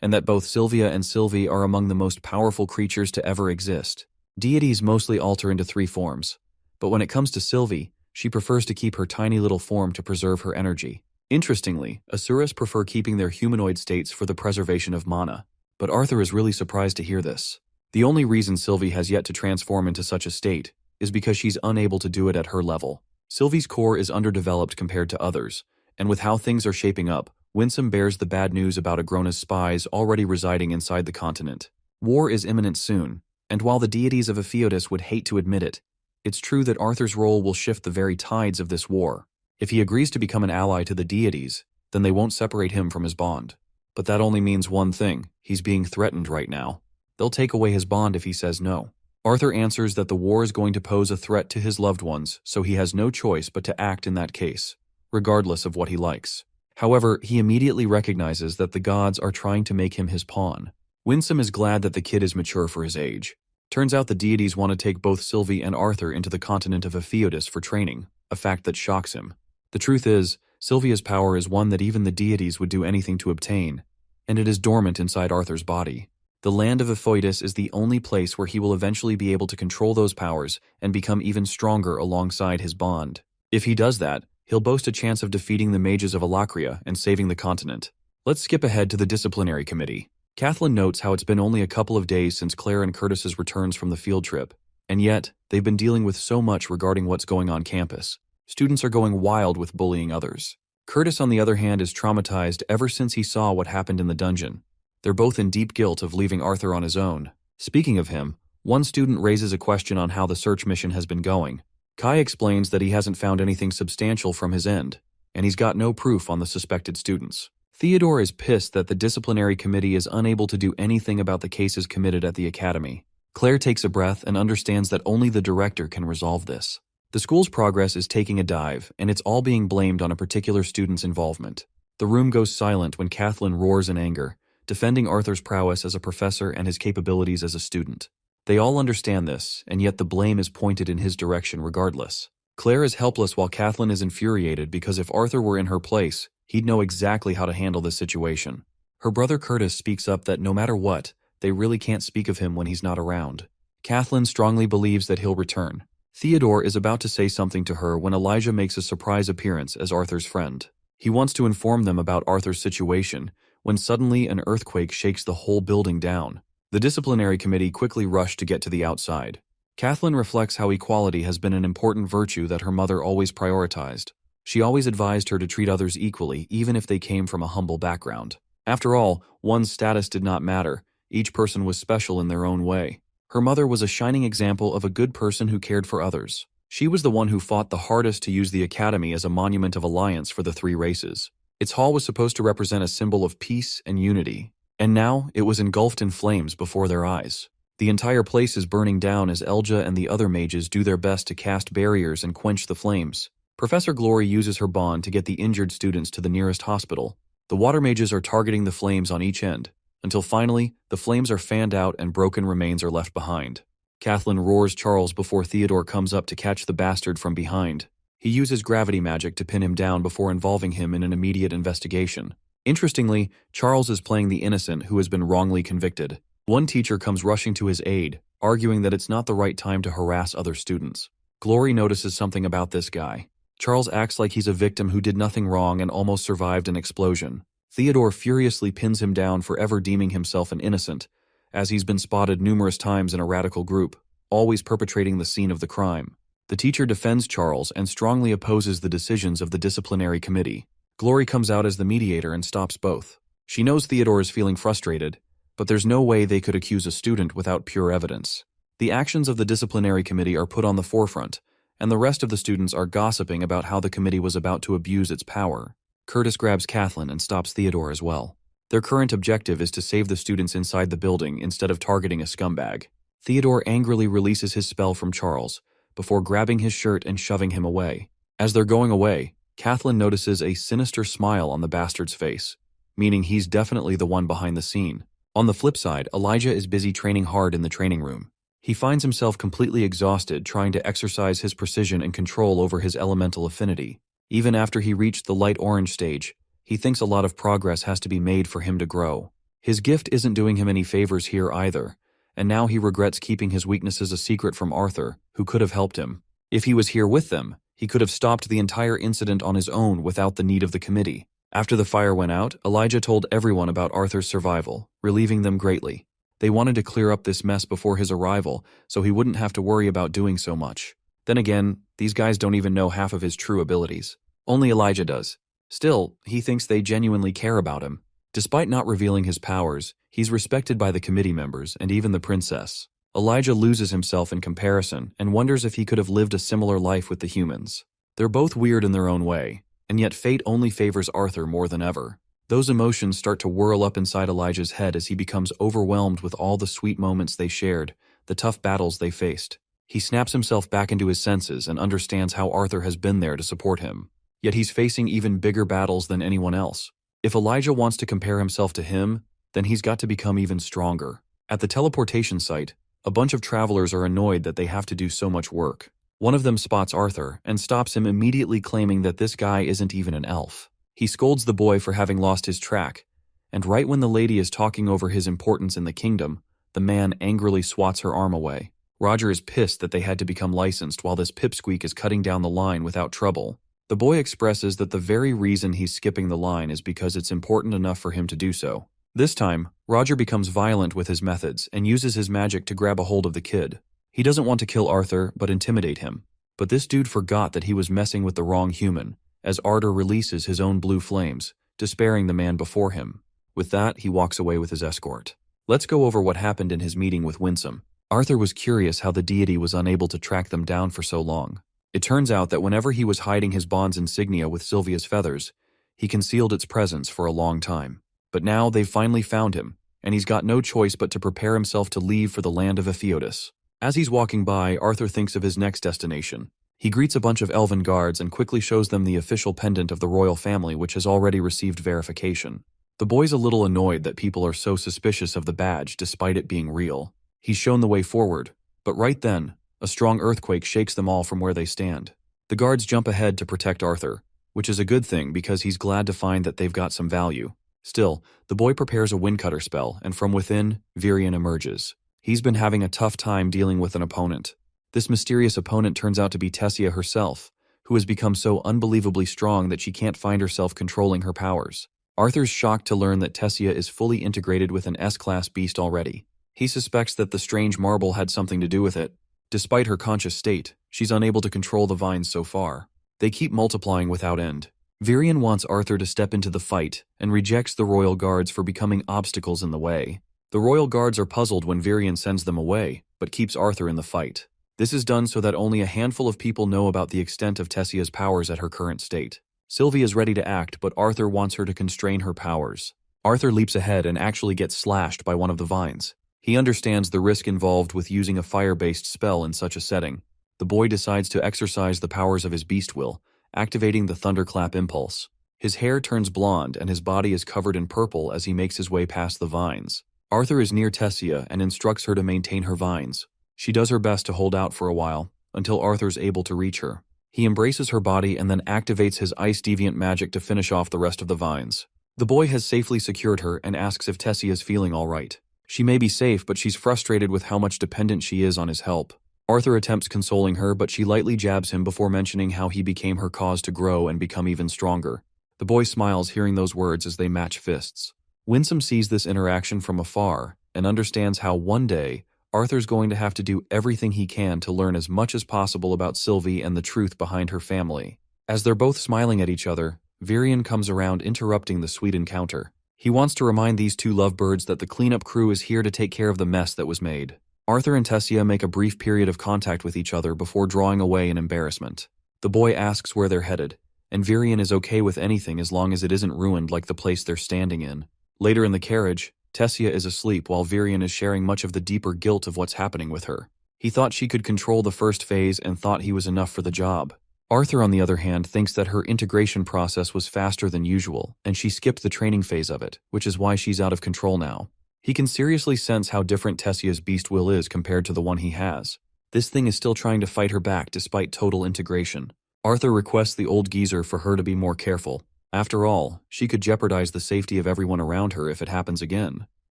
and that both Sylvia and Sylvie are among the most powerful creatures to ever exist. Deities mostly alter into 3 forms, but when it comes to Sylvie, she prefers to keep her tiny little form to preserve her energy. Interestingly, Asuras prefer keeping their humanoid states for the preservation of mana, but Arthur is really surprised to hear this. The only reason Sylvie has yet to transform into such a state is because she's unable to do it at her level. Sylvie's core is underdeveloped compared to others, and with how things are shaping up, Winsome bears the bad news about Agrona's spies already residing inside the continent. War is imminent soon, and while the deities of Epheotus would hate to admit it, it's true that Arthur's role will shift the very tides of this war. If he agrees to become an ally to the deities, then they won't separate him from his bond. But that only means one thing: he's being threatened right now. They'll take away his bond if he says no. Arthur answers that the war is going to pose a threat to his loved ones, so he has no choice but to act in that case, regardless of what he likes. However, he immediately recognizes that the gods are trying to make him his pawn. Winsome is glad that the kid is mature for his age. Turns out the deities want to take both Sylvie and Arthur into the continent of Epheotus for training, a fact that shocks him. The truth is, Sylvia's power is one that even the deities would do anything to obtain, and it is dormant inside Arthur's body. The land of Epheotus is the only place where he will eventually be able to control those powers and become even stronger alongside his bond. If he does that, he'll boast a chance of defeating the mages of Alakria and saving the continent. Let's skip ahead to the disciplinary committee. Kathleen notes how it's been only a couple of days since Claire and Curtis's returns from the field trip, and yet, they've been dealing with so much regarding what's going on campus. Students are going wild with bullying others. Curtis, on the other hand, is traumatized ever since he saw what happened in the dungeon. They're both in deep guilt of leaving Arthur on his own. Speaking of him, one student raises a question on how the search mission has been going. Kai explains that he hasn't found anything substantial from his end, and he's got no proof on the suspected students. Theodore is pissed that the disciplinary committee is unable to do anything about the cases committed at the academy. Claire takes a breath and understands that only the director can resolve this. The school's progress is taking a dive, and it's all being blamed on a particular student's involvement. The room goes silent when Kathleen roars in anger, defending Arthur's prowess as a professor and his capabilities as a student. They all understand this, and yet the blame is pointed in his direction regardless. Claire is helpless while Kathleen is infuriated because if Arthur were in her place, He'd know exactly how to handle this situation. Her brother Curtis speaks up that no matter what, they really can't speak of him when he's not around. Kathleen strongly believes that he'll return. Theodore is about to say something to her when Elijah makes a surprise appearance as Arthur's friend. He wants to inform them about Arthur's situation, when suddenly an earthquake shakes the whole building down. The disciplinary committee quickly rush to get to the outside. Kathleen reflects how equality has been an important virtue that her mother always prioritized. She always advised her to treat others equally, even if they came from a humble background. After all, one's status did not matter. Each person was special in their own way. Her mother was a shining example of a good person who cared for others. She was the one who fought the hardest to use the academy as a monument of alliance for the three races. Its hall was supposed to represent a symbol of peace and unity. And now, it was engulfed in flames before their eyes. The entire place is burning down as Elja and the other mages do their best to cast barriers and quench the flames. Professor Glory uses her bond to get the injured students to the nearest hospital. The water mages are targeting the flames on each end, until finally, the flames are fanned out and broken remains are left behind. Kathleen roars Charles before Theodore comes up to catch the bastard from behind. He uses gravity magic to pin him down before involving him in an immediate investigation. Interestingly, Charles is playing the innocent who has been wrongly convicted. One teacher comes rushing to his aid, arguing that it's not the right time to harass other students. Glory notices something about this guy. Charles acts like he's a victim who did nothing wrong and almost survived an explosion. Theodore furiously pins him down for ever deeming himself an innocent, as he's been spotted numerous times in a radical group, always perpetrating the scene of the crime. The teacher defends Charles and strongly opposes the decisions of the disciplinary committee. Glory comes out as the mediator and stops both. She knows Theodore is feeling frustrated, but there's no way they could accuse a student without pure evidence. The actions of the disciplinary committee are put on the forefront, and the rest of the students are gossiping about how the committee was about to abuse its power. Curtis grabs Kathleen and stops Theodore as well. Their current objective is to save the students inside the building instead of targeting a scumbag. Theodore angrily releases his spell from Charles, before grabbing his shirt and shoving him away. As they're going away, Kathleen notices a sinister smile on the bastard's face, meaning he's definitely the one behind the scene. On the flip side, Elijah is busy training hard in the training room. He finds himself completely exhausted trying to exercise his precision and control over his elemental affinity. Even after he reached the light orange stage, he thinks a lot of progress has to be made for him to grow. His gift isn't doing him any favors here either, and now he regrets keeping his weaknesses a secret from Arthur, who could have helped him. If he was here with them, he could have stopped the entire incident on his own without the need of the committee. After the fire went out, Elijah told everyone about Arthur's survival, relieving them greatly. They wanted to clear up this mess before his arrival, so he wouldn't have to worry about doing so much. Then again, these guys don't even know half of his true abilities. Only Elijah does. Still, he thinks they genuinely care about him. Despite not revealing his powers, he's respected by the committee members and even the princess. Elijah loses himself in comparison and wonders if he could have lived a similar life with the humans. They're both weird in their own way, and yet fate only favors Arthur more than ever. Those emotions start to whirl up inside Elijah's head as he becomes overwhelmed with all the sweet moments they shared, the tough battles they faced. He snaps himself back into his senses and understands how Arthur has been there to support him. Yet he's facing even bigger battles than anyone else. If Elijah wants to compare himself to him, then he's got to become even stronger. At the teleportation site, a bunch of travelers are annoyed that they have to do so much work. One of them spots Arthur and stops him, immediately claiming that this guy isn't even an elf. He scolds the boy for having lost his track, and right when the lady is talking over his importance in the kingdom, the man angrily swats her arm away. Roger is pissed that they had to become licensed while this pipsqueak is cutting down the line without trouble. The boy expresses that the very reason he's skipping the line is because it's important enough for him to do so. This time, Roger becomes violent with his methods and uses his magic to grab a hold of the kid. He doesn't want to kill Arthur, but intimidate him. But this dude forgot that he was messing with the wrong human, as Arthur releases his own blue flames, despairing the man before him. With that, he walks away with his escort. Let's go over what happened in his meeting with Winsome. Arthur was curious how the deity was unable to track them down for so long. It turns out that whenever he was hiding his bond's insignia with Sylvia's feathers, he concealed its presence for a long time. But now they've finally found him, and he's got no choice but to prepare himself to leave for the land of Epheotis. As he's walking by, Arthur thinks of his next destination. He greets a bunch of elven guards and quickly shows them the official pendant of the royal family, which has already received verification. The boy's a little annoyed that people are so suspicious of the badge despite it being real. He's shown the way forward, but right then, a strong earthquake shakes them all from where they stand. The guards jump ahead to protect Arthur, which is a good thing because he's glad to find that they've got some value. Still, the boy prepares a windcutter spell, and from within, Virion emerges. He's been having a tough time dealing with an opponent. This mysterious opponent turns out to be Tessia herself, who has become so unbelievably strong that she can't find herself controlling her powers. Arthur's shocked to learn that Tessia is fully integrated with an S-class beast already. He suspects that the strange marble had something to do with it. Despite her conscious state, she's unable to control the vines so far. They keep multiplying without end. Virion wants Arthur to step into the fight and rejects the royal guards for becoming obstacles in the way. The royal guards are puzzled when Virion sends them away, but keeps Arthur in the fight. This is done so that only a handful of people know about the extent of Tessia's powers at her current state. Sylvie is ready to act, but Arthur wants her to constrain her powers. Arthur leaps ahead and actually gets slashed by one of the vines. He understands the risk involved with using a fire-based spell in such a setting. The boy decides to exercise the powers of his beast will, activating the thunderclap impulse. His hair turns blonde and his body is covered in purple as he makes his way past the vines. Arthur is near Tessia and instructs her to maintain her vines. She does her best to hold out for a while, until Arthur's able to reach her. He embraces her body and then activates his ice deviant magic to finish off the rest of the vines. The boy has safely secured her and asks if Tessia is feeling all right. She may be safe, but she's frustrated with how much dependent she is on his help. Arthur attempts consoling her, but she lightly jabs him before mentioning how he became her cause to grow and become even stronger. The boy smiles hearing those words as they match fists. Winsome sees this interaction from afar and understands how one day, Arthur's going to have to do everything he can to learn as much as possible about Sylvie and the truth behind her family. As they're both smiling at each other, Virion comes around interrupting the sweet encounter. He wants to remind these two lovebirds that the cleanup crew is here to take care of the mess that was made. Arthur and Tessia make a brief period of contact with each other before drawing away in embarrassment. The boy asks where they're headed, and Virion is okay with anything as long as it isn't ruined like the place they're standing in. Later in the carriage, Tessia is asleep while Virion is sharing much of the deeper guilt of what's happening with her. He thought she could control the first phase and thought he was enough for the job. Arthur, on the other hand, thinks that her integration process was faster than usual, and she skipped the training phase of it, which is why she's out of control now. He can seriously sense how different Tessia's beast will is compared to the one he has. This thing is still trying to fight her back despite total integration. Arthur requests the old geezer for her to be more careful. After all, she could jeopardize the safety of everyone around her if it happens again.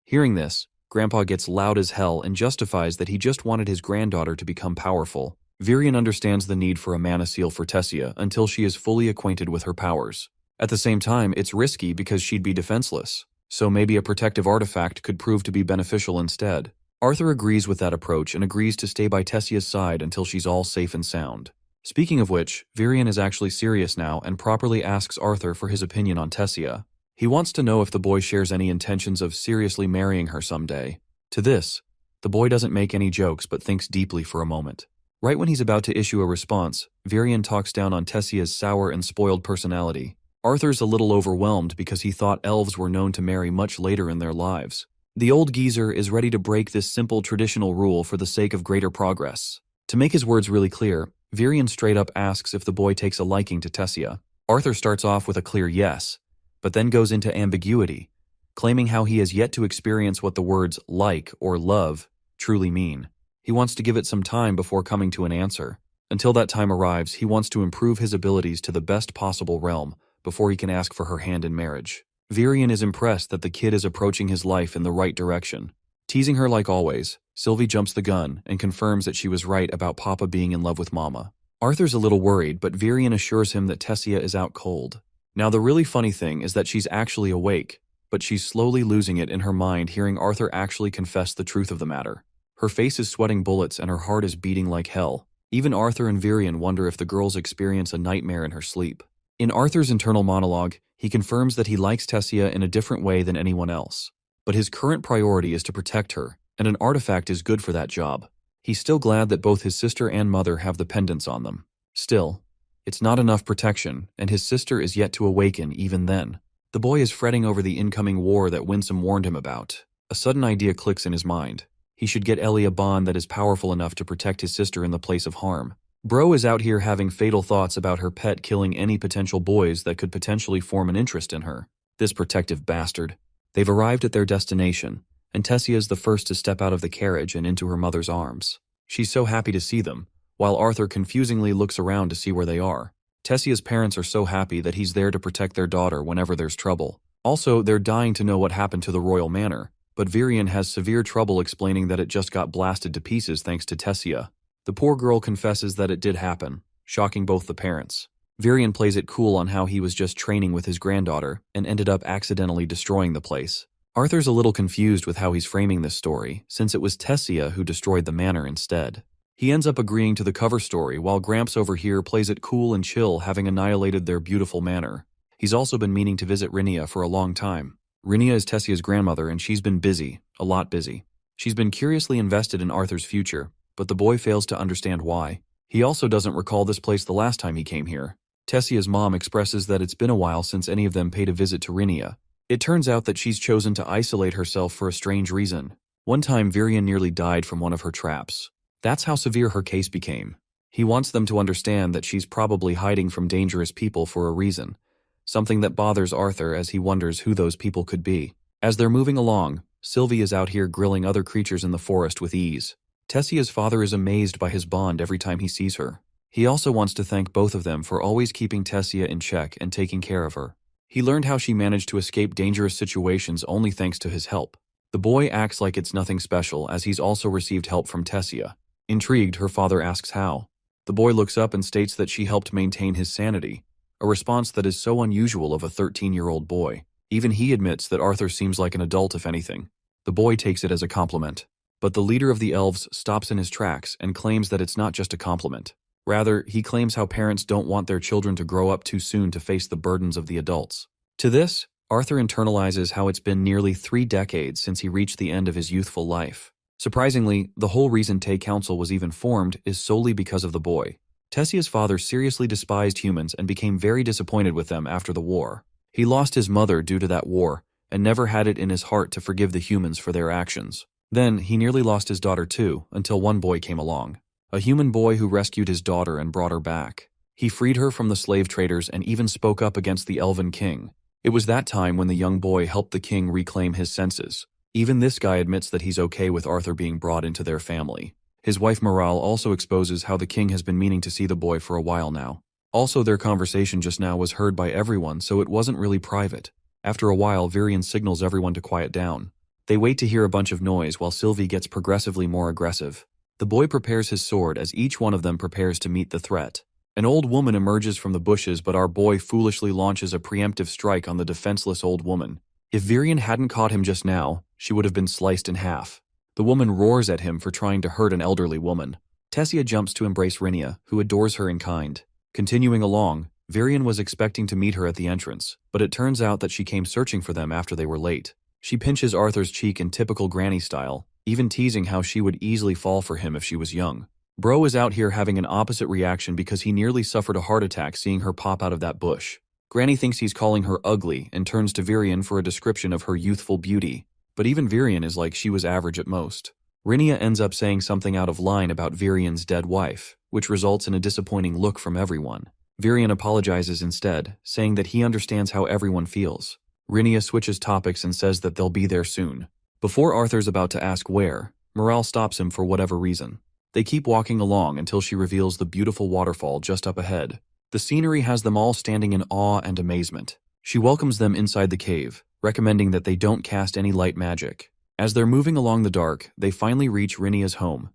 Hearing this, Grandpa gets loud as hell and justifies that he just wanted his granddaughter to become powerful. Virion understands the need for a mana seal for Tessia until she is fully acquainted with her powers. At the same time, it's risky because she'd be defenseless. So maybe a protective artifact could prove to be beneficial instead. Arthur agrees with that approach and agrees to stay by Tessia's side until she's all safe and sound. Speaking of which, Virion is actually serious now and properly asks Arthur for his opinion on Tessia. He wants to know if the boy shares any intentions of seriously marrying her someday. To this, the boy doesn't make any jokes but thinks deeply for a moment. Right when he's about to issue a response, Virion talks down on Tessia's sour and spoiled personality. Arthur's a little overwhelmed because he thought elves were known to marry much later in their lives. The old geezer is ready to break this simple traditional rule for the sake of greater progress. To make his words really clear, Virion straight up asks if the boy takes a liking to Tessia. Arthur starts off with a clear yes, but then goes into ambiguity, claiming how he has yet to experience what the words like or love truly mean. He wants to give it some time before coming to an answer. Until that time arrives, he wants to improve his abilities to the best possible realm before he can ask for her hand in marriage. Virion is impressed that the kid is approaching his life in the right direction. Teasing her like always, Sylvie jumps the gun and confirms that she was right about Papa being in love with Mama. Arthur's a little worried, but Virion assures him that Tessia is out cold. Now the really funny thing is that she's actually awake, but she's slowly losing it in her mind hearing Arthur actually confess the truth of the matter. Her face is sweating bullets and her heart is beating like hell. Even Arthur and Virion wonder if the girls experience a nightmare in her sleep. In Arthur's internal monologue, he confirms that he likes Tessia in a different way than anyone else. But his current priority is to protect her, and an artifact is good for that job. He's still glad that both his sister and mother have the pendants on them. Still, it's not enough protection, and his sister is yet to awaken even then. The boy is fretting over the incoming war that Winsome warned him about. A sudden idea clicks in his mind. He should get Ellie a bond that is powerful enough to protect his sister in the place of harm. Bro is out here having fatal thoughts about her pet killing any potential boys that could potentially form an interest in her. This protective bastard. They've arrived at their destination, and Tessia is the first to step out of the carriage and into her mother's arms. She's so happy to see them, while Arthur confusingly looks around to see where they are. Tessia's parents are so happy that he's there to protect their daughter whenever there's trouble. Also, they're dying to know what happened to the royal manor, but Virion has severe trouble explaining that it just got blasted to pieces thanks to Tessia. The poor girl confesses that it did happen, shocking both the parents. Virion plays it cool on how he was just training with his granddaughter and ended up accidentally destroying the place. Arthur's a little confused with how he's framing this story, since it was Tessia who destroyed the manor instead. He ends up agreeing to the cover story while Gramps over here plays it cool and chill, having annihilated their beautiful manor. He's also been meaning to visit Rhynia for a long time. Rhynia is Tessia's grandmother and she's been busy, a lot busy. She's been curiously invested in Arthur's future, but the boy fails to understand why. He also doesn't recall this place the last time he came here. Tessia's mom expresses that it's been a while since any of them paid a visit to Rhynia. It turns out that she's chosen to isolate herself for a strange reason. One time Virion nearly died from one of her traps. That's how severe her case became. He wants them to understand that she's probably hiding from dangerous people for a reason, something that bothers Arthur as he wonders who those people could be. As they're moving along, Sylvie is out here grilling other creatures in the forest with ease. Tessia's father is amazed by his bond every time he sees her. He also wants to thank both of them for always keeping Tessia in check and taking care of her. He learned how she managed to escape dangerous situations only thanks to his help. The boy acts like it's nothing special as he's also received help from Tessia. Intrigued, her father asks how. The boy looks up and states that she helped maintain his sanity, a response that is so unusual of a 13-year-old boy. Even he admits that Arthur seems like an adult if anything. The boy takes it as a compliment. But the leader of the elves stops in his tracks and claims that it's not just a compliment. Rather, he claims how parents don't want their children to grow up too soon to face the burdens of the adults. To this, Arthur internalizes how it's been nearly 3 decades since he reached the end of his youthful life. Surprisingly, the whole reason Tay Council was even formed is solely because of the boy. Tessia's father seriously despised humans and became very disappointed with them after the war. He lost his mother due to that war and never had it in his heart to forgive the humans for their actions. Then, he nearly lost his daughter too, until one boy came along. A human boy who rescued his daughter and brought her back. He freed her from the slave traders and even spoke up against the Elven King. It was that time when the young boy helped the king reclaim his senses. Even this guy admits that he's okay with Arthur being brought into their family. His wife Morale also exposes how the king has been meaning to see the boy for a while now. Also, their conversation just now was heard by everyone, so it wasn't really private. After a while, Virion signals everyone to quiet down. They wait to hear a bunch of noise while Sylvie gets progressively more aggressive. The boy prepares his sword as each one of them prepares to meet the threat. An old woman emerges from the bushes, but our boy foolishly launches a preemptive strike on the defenseless old woman. If Virion hadn't caught him just now, she would have been sliced in half. The woman roars at him for trying to hurt an elderly woman. Tessia jumps to embrace Rhynia, who adores her in kind. Continuing along, Virion was expecting to meet her at the entrance, but it turns out that she came searching for them after they were late. She pinches Arthur's cheek in typical granny style, even teasing how she would easily fall for him if she was young. Bro is out here having an opposite reaction because he nearly suffered a heart attack seeing her pop out of that bush. Granny thinks he's calling her ugly and turns to Virion for a description of her youthful beauty, but even Virion is like she was average at most. Rhynia ends up saying something out of line about Virion's dead wife, which results in a disappointing look from everyone. Virion apologizes instead, saying that he understands how everyone feels. Rhynia switches topics and says that they'll be there soon. Before Arthur's about to ask where, Morale stops him for whatever reason. They keep walking along until she reveals the beautiful waterfall just up ahead. The scenery has them all standing in awe and amazement. She welcomes them inside the cave, recommending that they don't cast any light magic. As they're moving along the dark, they finally reach Rhynia's home,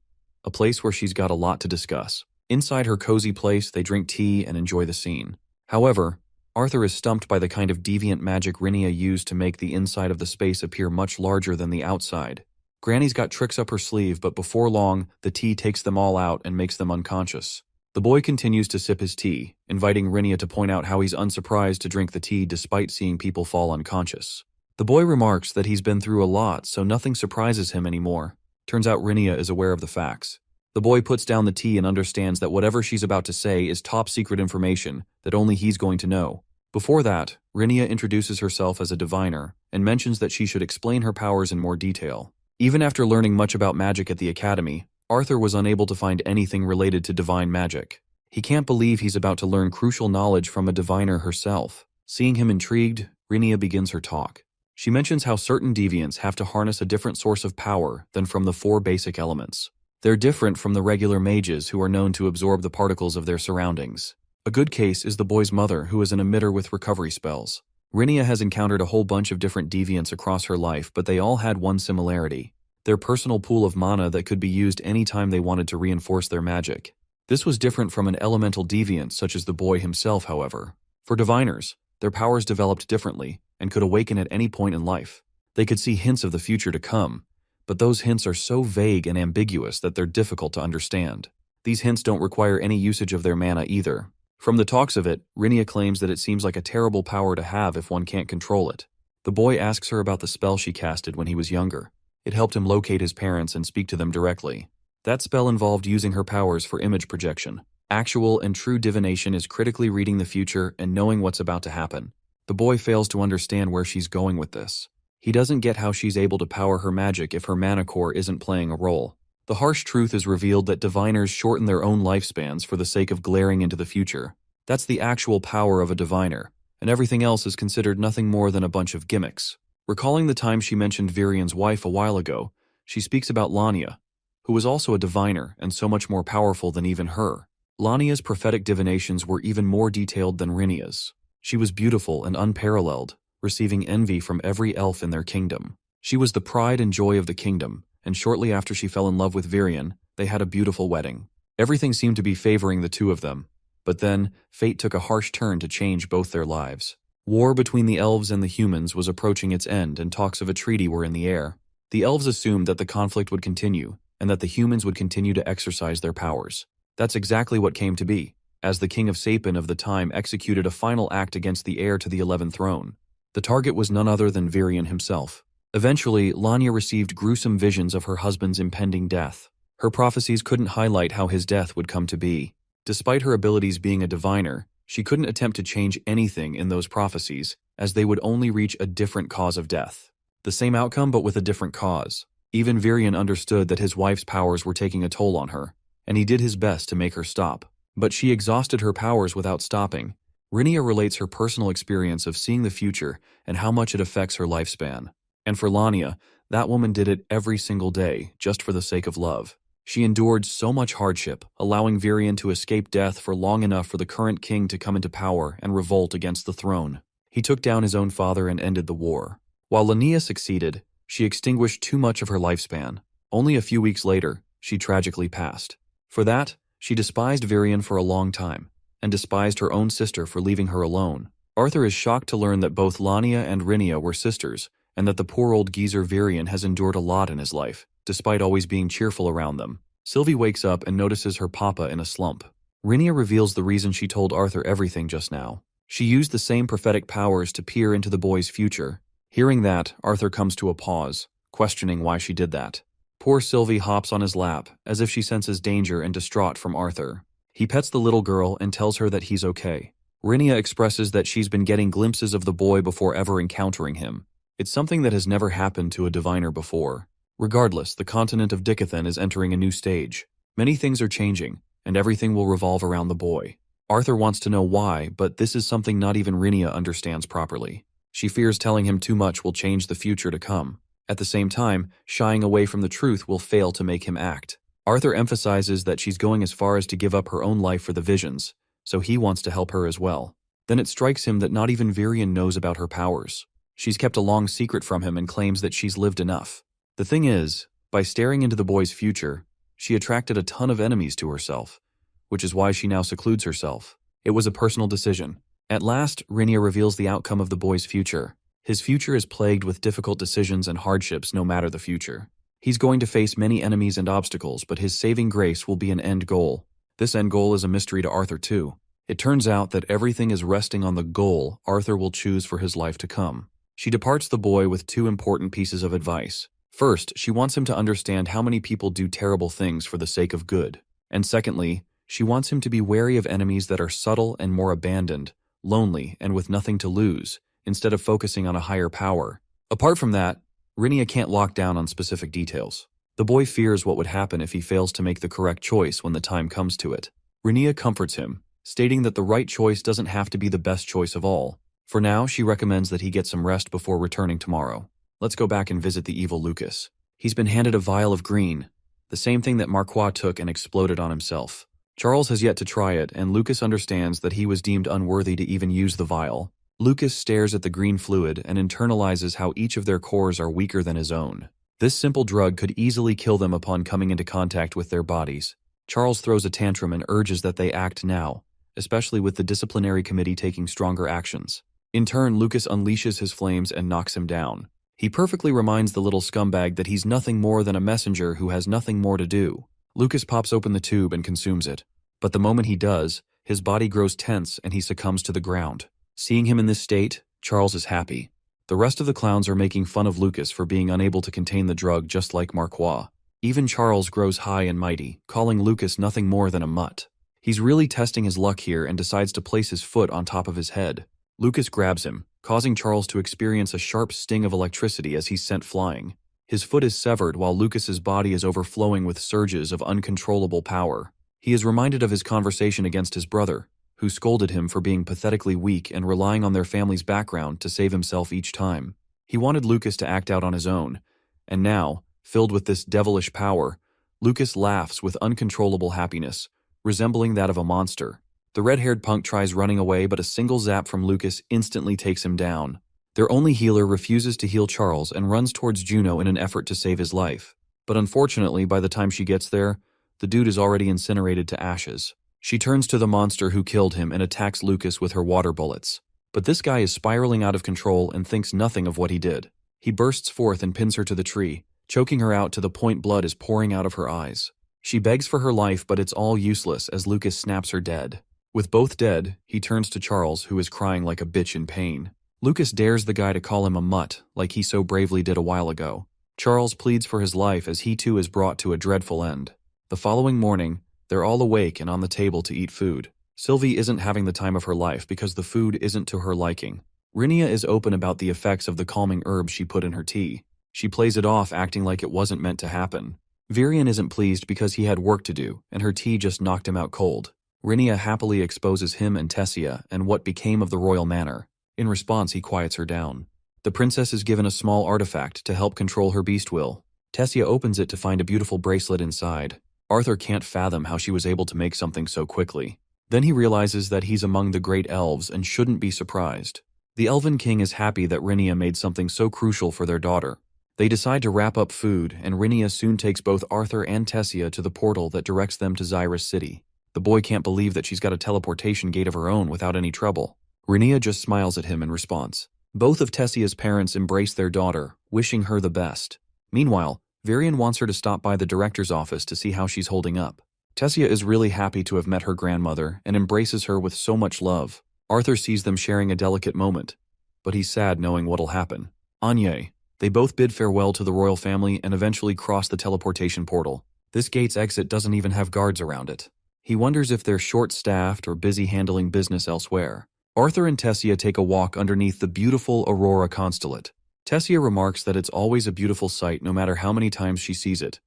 a place where she's got a lot to discuss. Inside her cozy place, they drink tea and enjoy the scene. However, Arthur is stumped by the kind of deviant magic Rhynia used to make the inside of the space appear much larger than the outside. Granny's got tricks up her sleeve, but before long, the tea takes them all out and makes them unconscious. The boy continues to sip his tea, inviting Rhynia to point out how he's unsurprised to drink the tea despite seeing people fall unconscious. The boy remarks that he's been through a lot, so nothing surprises him anymore. Turns out Rhynia is aware of the facts. The boy puts down the tea and understands that whatever she's about to say is top secret information that only he's going to know. Before that, Rhynia introduces herself as a diviner and mentions that she should explain her powers in more detail. Even after learning much about magic at the academy, Arthur was unable to find anything related to divine magic. He can't believe he's about to learn crucial knowledge from a diviner herself. Seeing him intrigued, Rhynia begins her talk. She mentions how certain deviants have to harness a different source of power than from the 4 basic elements. They're different from the regular mages who are known to absorb the particles of their surroundings. A good case is the boy's mother, who is an emitter with recovery spells. Rinia has encountered a whole bunch of different deviants across her life, but they all had one similarity: their personal pool of mana that could be used anytime they wanted to reinforce their magic. This was different from an elemental deviant such as the boy himself, however. For diviners, their powers developed differently and could awaken at any point in life. They could see hints of the future to come, but those hints are so vague and ambiguous that they're difficult to understand. These hints don't require any usage of their mana either. From the talks of it, Rinia claims that it seems like a terrible power to have if one can't control it. The boy asks her about the spell she casted when he was younger. It helped him locate his parents and speak to them directly. That spell involved using her powers for image projection. Actual and true divination is critically reading the future and knowing what's about to happen. The boy fails to understand where she's going with this. He doesn't get how she's able to power her magic if her mana core isn't playing a role. The harsh truth is revealed that diviners shorten their own lifespans for the sake of glaring into the future. That's the actual power of a diviner, and everything else is considered nothing more than a bunch of gimmicks. Recalling the time she mentioned Virian's wife a while ago, she speaks about Lania, who was also a diviner and so much more powerful than even her. Lania's prophetic divinations were even more detailed than Rinia's. She was beautiful and unparalleled, receiving envy from every elf in their kingdom. She was the pride and joy of the kingdom, and shortly after she fell in love with Virian, they had a beautiful wedding. Everything seemed to be favoring the two of them, but then fate took a harsh turn to change both their lives. War between the elves and the humans was approaching its end, and talks of a treaty were in the air. The elves assumed that the conflict would continue, and that the humans would continue to exercise their powers. That's exactly what came to be, as the king of Sapin of the time executed a final act against the heir to the 11th throne. The target was none other than Virian himself. Eventually, Lania received gruesome visions of her husband's impending death. Her prophecies couldn't highlight how his death would come to be. Despite her abilities being a diviner, she couldn't attempt to change anything in those prophecies, as they would only reach a different cause of death. The same outcome, but with a different cause. Even Virian understood that his wife's powers were taking a toll on her, and he did his best to make her stop. But she exhausted her powers without stopping. Rinia relates her personal experience of seeing the future and how much it affects her lifespan. And for Lania, that woman did it every single day, just for the sake of love. She endured so much hardship, allowing Virian to escape death for long enough for the current king to come into power and revolt against the throne. He took down his own father and ended the war. While Lania succeeded, she extinguished too much of her lifespan. Only a few weeks later, she tragically passed. For that, she despised Virian for a long time, and despised her own sister for leaving her alone. Arthur is shocked to learn that both Lania and Rinia were sisters, and that the poor old geezer Virian has endured a lot in his life, despite always being cheerful around them. Sylvie wakes up and notices her papa in a slump. Rinia reveals the reason she told Arthur everything just now. She used the same prophetic powers to peer into the boy's future. Hearing that, Arthur comes to a pause, questioning why she did that. Poor Sylvie hops on his lap, as if she senses danger and distraught from Arthur. He pets the little girl and tells her that he's okay. Rinia expresses that she's been getting glimpses of the boy before ever encountering him. It's something that has never happened to a diviner before. Regardless, the continent of Dicathen is entering a new stage. Many things are changing, and everything will revolve around the boy. Arthur wants to know why, but this is something not even Rinia understands properly. She fears telling him too much will change the future to come. At the same time, shying away from the truth will fail to make him act. Arthur emphasizes that she's going as far as to give up her own life for the visions, so he wants to help her as well. Then it strikes him that not even Virian knows about her powers. She's kept a long secret from him and claims that she's lived enough. The thing is, by staring into the boy's future, she attracted a ton of enemies to herself, which is why she now secludes herself. It was a personal decision. At last, Rinia reveals the outcome of the boy's future. His future is plagued with difficult decisions and hardships no matter the future. He's going to face many enemies and obstacles, but his saving grace will be an end goal. This end goal is a mystery to Arthur too. It turns out that everything is resting on the goal Arthur will choose for his life to come. She departs the boy with two important pieces of advice. First, she wants him to understand how many people do terrible things for the sake of good. And secondly, she wants him to be wary of enemies that are subtle and more abandoned, lonely, and with nothing to lose, instead of focusing on a higher power. Apart from that, Rinia can't lock down on specific details. The boy fears what would happen if he fails to make the correct choice when the time comes to it. Rinia comforts him, stating that the right choice doesn't have to be the best choice of all. For now, she recommends that he get some rest before returning tomorrow. Let's go back and visit the evil Lucas. He's been handed a vial of green, the same thing that Manhwa took and exploded on himself. Charles has yet to try it, and Lucas understands that he was deemed unworthy to even use the vial. Lucas stares at the green fluid and internalizes how each of their cores are weaker than his own. This simple drug could easily kill them upon coming into contact with their bodies. Charles throws a tantrum and urges that they act now, especially with the disciplinary committee taking stronger actions. In turn, Lucas unleashes his flames and knocks him down. He perfectly reminds the little scumbag that he's nothing more than a messenger who has nothing more to do. Lucas pops open the tube and consumes it. But the moment he does, his body grows tense and he succumbs to the ground. Seeing him in this state, Charles is happy. The rest of the clowns are making fun of Lucas for being unable to contain the drug just like Manhwa. Even Charles grows high and mighty, calling Lucas nothing more than a mutt. He's really testing his luck here and decides to place his foot on top of his head. Lucas grabs him, causing Charles to experience a sharp sting of electricity as he's sent flying. His foot is severed while Lucas's body is overflowing with surges of uncontrollable power. He is reminded of his conversation against his brother, who scolded him for being pathetically weak and relying on their family's background to save himself each time. He wanted Lucas to act out on his own, and now, filled with this devilish power, Lucas laughs with uncontrollable happiness, resembling that of a monster. The red-haired punk tries running away, but a single zap from Lucas instantly takes him down. Their only healer refuses to heal Charles and runs towards Juno in an effort to save his life. But unfortunately, by the time she gets there, the dude is already incinerated to ashes. She turns to the monster who killed him and attacks Lucas with her water bullets. But this guy is spiraling out of control and thinks nothing of what he did. He bursts forth and pins her to the tree, choking her out to the point blood is pouring out of her eyes. She begs for her life, but it's all useless as Lucas snaps her dead. With both dead, he turns to Charles, who is crying like a bitch in pain. Lucas dares the guy to call him a mutt, like he so bravely did a while ago. Charles pleads for his life as he too is brought to a dreadful end. The following morning, they're all awake and on the table to eat food. Sylvie isn't having the time of her life because the food isn't to her liking. Rinia is open about the effects of the calming herbs she put in her tea. She plays it off, acting like it wasn't meant to happen. Virian isn't pleased because he had work to do, and her tea just knocked him out cold. Rinia happily exposes him and Tessia and what became of the royal manor. In response, he quiets her down. The princess is given a small artifact to help control her beast will. Tessia opens it to find a beautiful bracelet inside. Arthur can't fathom how she was able to make something so quickly. Then he realizes that he's among the great elves and shouldn't be surprised. The Elven King is happy that Rinia made something so crucial for their daughter. They decide to wrap up food, and Rinia soon takes both Arthur and Tessia to the portal that directs them to Xyrus City. The boy can't believe that she's got a teleportation gate of her own without any trouble. Rinia just smiles at him in response. Both of Tessia's parents embrace their daughter, wishing her the best. Meanwhile, Virian wants her to stop by the director's office to see how she's holding up. Tessia is really happy to have met her grandmother and embraces her with so much love. Arthur sees them sharing a delicate moment, but he's sad knowing what'll happen. Anye. They both bid farewell to the royal family and eventually cross the teleportation portal. This gate's exit doesn't even have guards around it. He wonders if they're short-staffed or busy handling business elsewhere. Arthur and Tessia take a walk underneath the beautiful Aurora constellate. Tessia remarks that it's always a beautiful sight no matter how many times she sees it.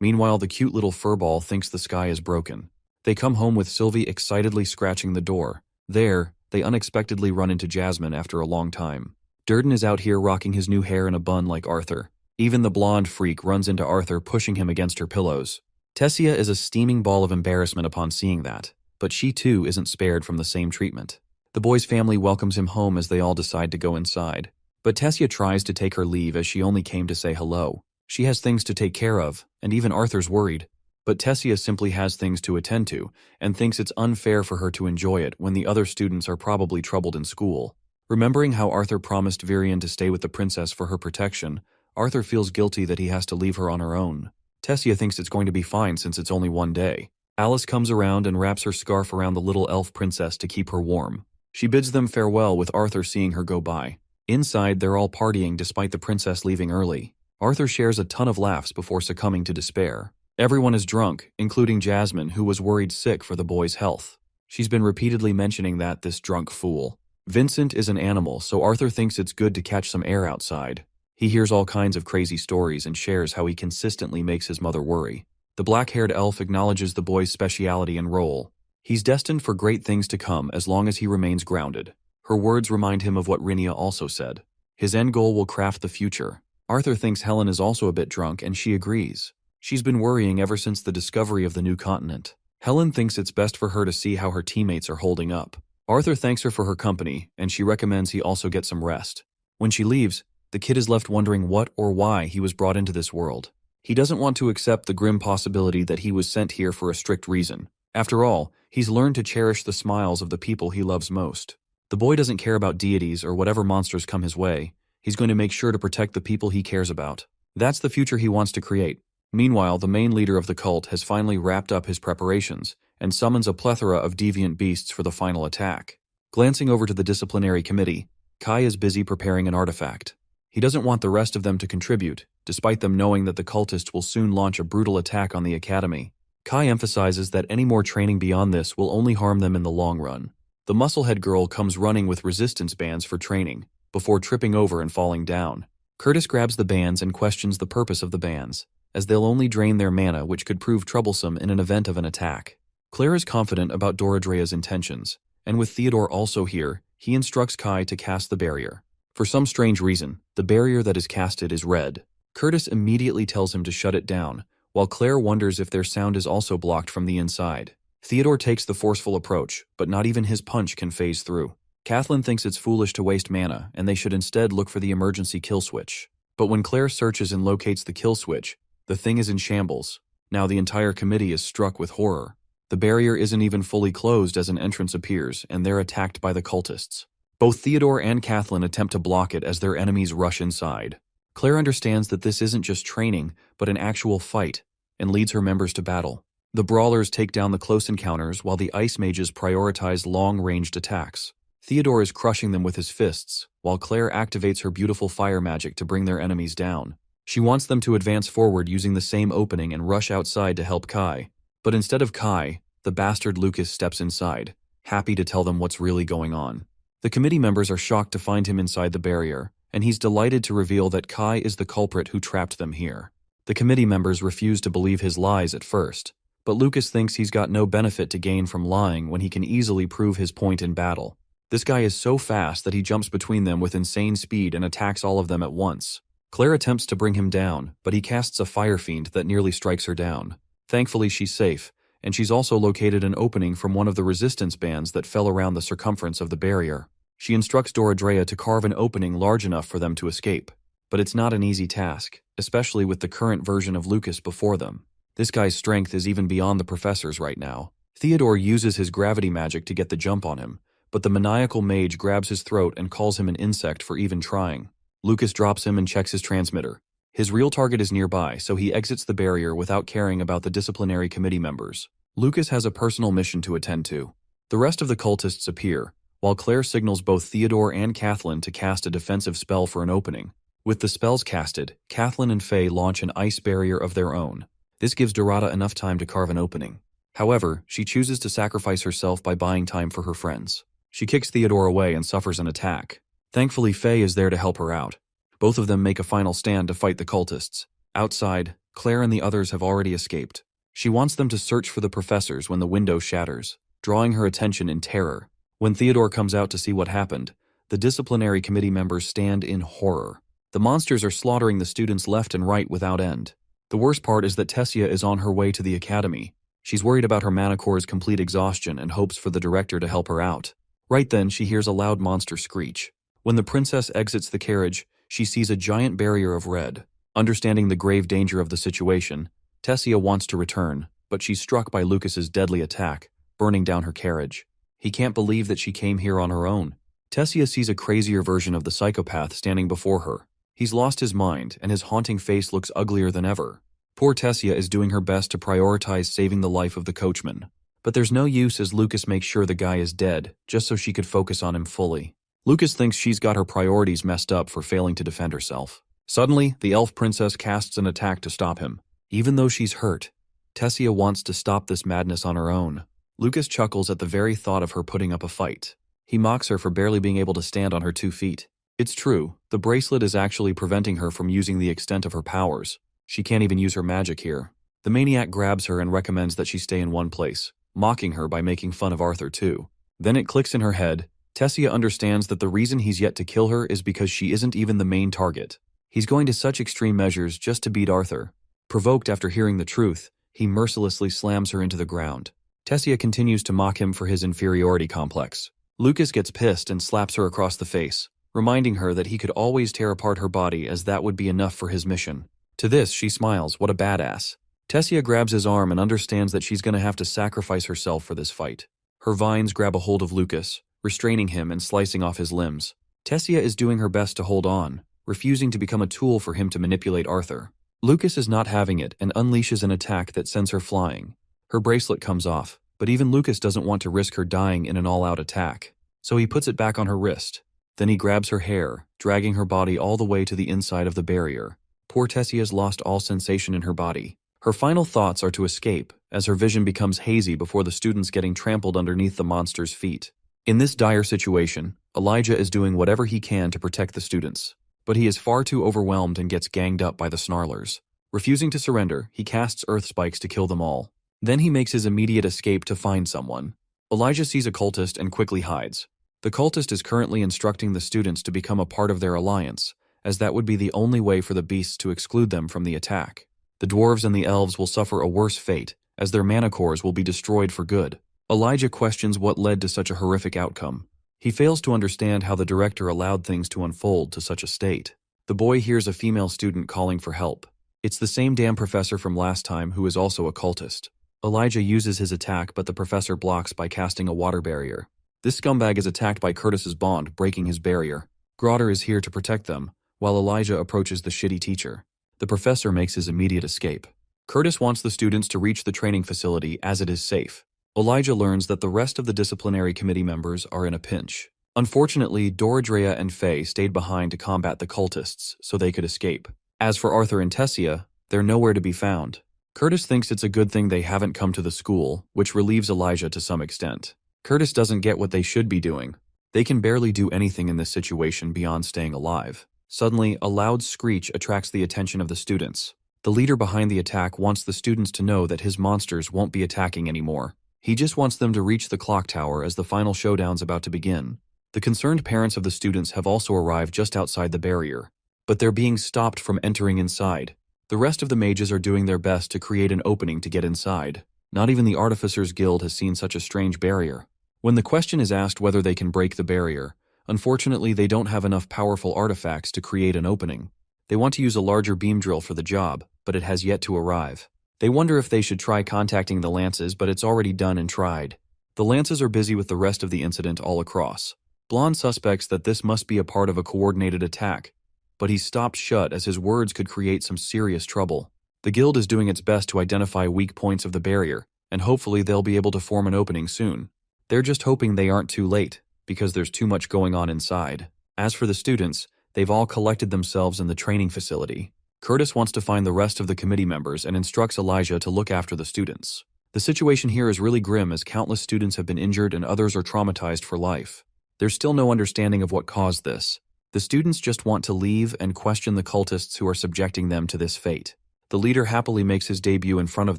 Meanwhile, the cute little furball thinks the sky is broken. They come home with Sylvie excitedly scratching the door. There, they unexpectedly run into Jasmine after a long time. Durden is out here rocking his new hair in a bun like Arthur. Even the blonde freak runs into Arthur, pushing him against her pillows. Tessia is a steaming ball of embarrassment upon seeing that, but she too isn't spared from the same treatment. The boy's family welcomes him home as they all decide to go inside. But Tessia tries to take her leave as she only came to say hello. She has things to take care of, and even Arthur's worried. But Tessia simply has things to attend to, and thinks it's unfair for her to enjoy it when the other students are probably troubled in school. Remembering how Arthur promised Virian to stay with the princess for her protection, Arthur feels guilty that he has to leave her on her own. Tessia thinks it's going to be fine since it's only one day. Alice comes around and wraps her scarf around the little elf princess to keep her warm. She bids them farewell with Arthur seeing her go by. Inside, they're all partying despite the princess leaving early. Arthur shares a ton of laughs before succumbing to despair. Everyone is drunk, including Jasmine, who was worried sick for the boy's health. She's been repeatedly mentioning that, this drunk fool. Vincent is an animal, so Arthur thinks it's good to catch some air outside. He hears all kinds of crazy stories and shares how he consistently makes his mother worry. The black-haired elf acknowledges the boy's speciality and role. He's destined for great things to come as long as he remains grounded. Her words remind him of what Rinia also said. His end goal will craft the future. Arthur thinks Helen is also a bit drunk, and she agrees. She's been worrying ever since the discovery of the new continent. Helen thinks it's best for her to see how her teammates are holding up. Arthur thanks her for her company, and she recommends he also get some rest. When she leaves, the kid is left wondering what or why he was brought into this world. He doesn't want to accept the grim possibility that he was sent here for a strict reason. After all, he's learned to cherish the smiles of the people he loves most. The boy doesn't care about deities or whatever monsters come his way. He's going to make sure to protect the people he cares about. That's the future he wants to create. Meanwhile, the main leader of the cult has finally wrapped up his preparations and summons a plethora of deviant beasts for the final attack. Glancing over to the disciplinary committee, Kai is busy preparing an artifact. He doesn't want the rest of them to contribute, despite them knowing that the cultists will soon launch a brutal attack on the academy. Kai emphasizes that any more training beyond this will only harm them in the long run. The musclehead girl comes running with resistance bands for training, before tripping over and falling down. Curtis grabs the bands and questions the purpose of the bands, as they'll only drain their mana, which could prove troublesome in an event of an attack. Claire is confident about Doradrea's intentions, and with Theodore also here, he instructs Kai to cast the barrier. For some strange reason, the barrier that is casted is red. Curtis immediately tells him to shut it down, while Claire wonders if their sound is also blocked from the inside. Theodore takes the forceful approach, but not even his punch can phase through. Kathleen thinks it's foolish to waste mana, and they should instead look for the emergency kill switch. But when Claire searches and locates the kill switch, the thing is in shambles. Now the entire committee is struck with horror. The barrier isn't even fully closed as an entrance appears, and they're attacked by the cultists. Both Theodore and Kathleen attempt to block it as their enemies rush inside. Claire understands that this isn't just training, but an actual fight, and leads her members to battle. The brawlers take down the close encounters while the ice mages prioritize long-ranged attacks. Theodore is crushing them with his fists, while Claire activates her beautiful fire magic to bring their enemies down. She wants them to advance forward using the same opening and rush outside to help Kai. But instead of Kai, the bastard Lucas steps inside, happy to tell them what's really going on. The committee members are shocked to find him inside the barrier, and he's delighted to reveal that Kai is the culprit who trapped them here. The committee members refuse to believe his lies at first, but Lucas thinks he's got no benefit to gain from lying when he can easily prove his point in battle. This guy is so fast that he jumps between them with insane speed and attacks all of them at once. Claire attempts to bring him down, but he casts a fire fiend that nearly strikes her down. Thankfully, she's safe, and she's also located an opening from one of the resistance bands that fell around the circumference of the barrier. She instructs Doradrea to carve an opening large enough for them to escape. But it's not an easy task, especially with the current version of Lucas before them. This guy's strength is even beyond the professor's right now. Theodore uses his gravity magic to get the jump on him, but the maniacal mage grabs his throat and calls him an insect for even trying. Lucas drops him and checks his transmitter. His real target is nearby, so he exits the barrier without caring about the disciplinary committee members. Lucas has a personal mission to attend to. The rest of the cultists appear, while Claire signals both Theodore and Kathleen to cast a defensive spell for an opening. With the spells casted, Kathleen and Faye launch an ice barrier of their own. This gives Dorada enough time to carve an opening. However, she chooses to sacrifice herself by buying time for her friends. She kicks Theodore away and suffers an attack. Thankfully, Faye is there to help her out. Both of them make a final stand to fight the cultists. Outside, Claire and the others have already escaped. She wants them to search for the professors when the window shatters, drawing her attention in terror. When Theodore comes out to see what happened, the disciplinary committee members stand in horror. The monsters are slaughtering the students left and right without end. The worst part is that Tessia is on her way to the academy. She's worried about her mana core's complete exhaustion and hopes for the director to help her out. Right then, she hears a loud monster screech. When the princess exits the carriage, she sees a giant barrier of red. Understanding the grave danger of the situation, Tessia wants to return, but she's struck by Lucas's deadly attack, burning down her carriage. He can't believe that she came here on her own. Tessia sees a crazier version of the psychopath standing before her. He's lost his mind, and his haunting face looks uglier than ever. Poor Tessia is doing her best to prioritize saving the life of the coachman. But there's no use as Lucas makes sure the guy is dead, just so she could focus on him fully. Lucas thinks she's got her priorities messed up for failing to defend herself. Suddenly, the elf princess casts an attack to stop him. Even though she's hurt, Tessia wants to stop this madness on her own. Lucas chuckles at the very thought of her putting up a fight. He mocks her for barely being able to stand on her 2 feet. It's true, the bracelet is actually preventing her from using the extent of her powers. She can't even use her magic here. The maniac grabs her and recommends that she stay in one place, mocking her by making fun of Arthur too. Then it clicks in her head. Tessia understands that the reason he's yet to kill her is because she isn't even the main target. He's going to such extreme measures just to beat Arthur. Provoked after hearing the truth, he mercilessly slams her into the ground. Tessia continues to mock him for his inferiority complex. Lucas gets pissed and slaps her across the face, reminding her that he could always tear apart her body as that would be enough for his mission. To this, she smiles, what a badass. Tessia grabs his arm and understands that she's going to have to sacrifice herself for this fight. Her vines grab a hold of Lucas, restraining him and slicing off his limbs. Tessia is doing her best to hold on, refusing to become a tool for him to manipulate Arthur. Lucas is not having it and unleashes an attack that sends her flying. Her bracelet comes off, but even Lucas doesn't want to risk her dying in an all-out attack, so he puts it back on her wrist. Then he grabs her hair, dragging her body all the way to the inside of the barrier. Poor Tessia's lost all sensation in her body. Her final thoughts are to escape, as her vision becomes hazy before the students getting trampled underneath the monster's feet. In this dire situation, Elijah is doing whatever he can to protect the students, but he is far too overwhelmed and gets ganged up by the snarlers. Refusing to surrender, he casts earth spikes to kill them all. Then he makes his immediate escape to find someone. Elijah sees a cultist and quickly hides. The cultist is currently instructing the students to become a part of their alliance, as that would be the only way for the beasts to exclude them from the attack. The dwarves and the elves will suffer a worse fate, as their mana cores will be destroyed for good. Elijah questions what led to such a horrific outcome. He fails to understand how the director allowed things to unfold to such a state. The boy hears a female student calling for help. It's the same damn professor from last time who is also a cultist. Elijah uses his attack, but the professor blocks by casting a water barrier. This scumbag is attacked by Curtis's bond, breaking his barrier. Grotter is here to protect them, while Elijah approaches the shitty teacher. The professor makes his immediate escape. Curtis wants the students to reach the training facility as it is safe. Elijah learns that the rest of the disciplinary committee members are in a pinch. Unfortunately, Doradrea and Faye stayed behind to combat the cultists so they could escape. As for Arthur and Tessia, they're nowhere to be found. Curtis thinks it's a good thing they haven't come to the school, which relieves Elijah to some extent. Curtis doesn't get what they should be doing. They can barely do anything in this situation beyond staying alive. Suddenly, a loud screech attracts the attention of the students. The leader behind the attack wants the students to know that his monsters won't be attacking anymore. He just wants them to reach the clock tower as the final showdown's about to begin. The concerned parents of the students have also arrived just outside the barrier, but they're being stopped from entering inside. The rest of the mages are doing their best to create an opening to get inside. Not even the Artificers Guild has seen such a strange barrier. When the question is asked whether they can break the barrier, unfortunately they don't have enough powerful artifacts to create an opening. They want to use a larger beam drill for the job, but it has yet to arrive. They wonder if they should try contacting the Lances, but it's already done and tried. The Lances are busy with the rest of the incident all across. Blonde suspects that this must be a part of a coordinated attack, but he's stopped shut as his words could create some serious trouble. The guild is doing its best to identify weak points of the barrier, and hopefully they'll be able to form an opening soon. They're just hoping they aren't too late, because there's too much going on inside. As for the students, they've all collected themselves in the training facility. Curtis wants to find the rest of the committee members and instructs Elijah to look after the students. The situation here is really grim as countless students have been injured and others are traumatized for life. There's still no understanding of what caused this. The students just want to leave and question the cultists who are subjecting them to this fate. The leader happily makes his debut in front of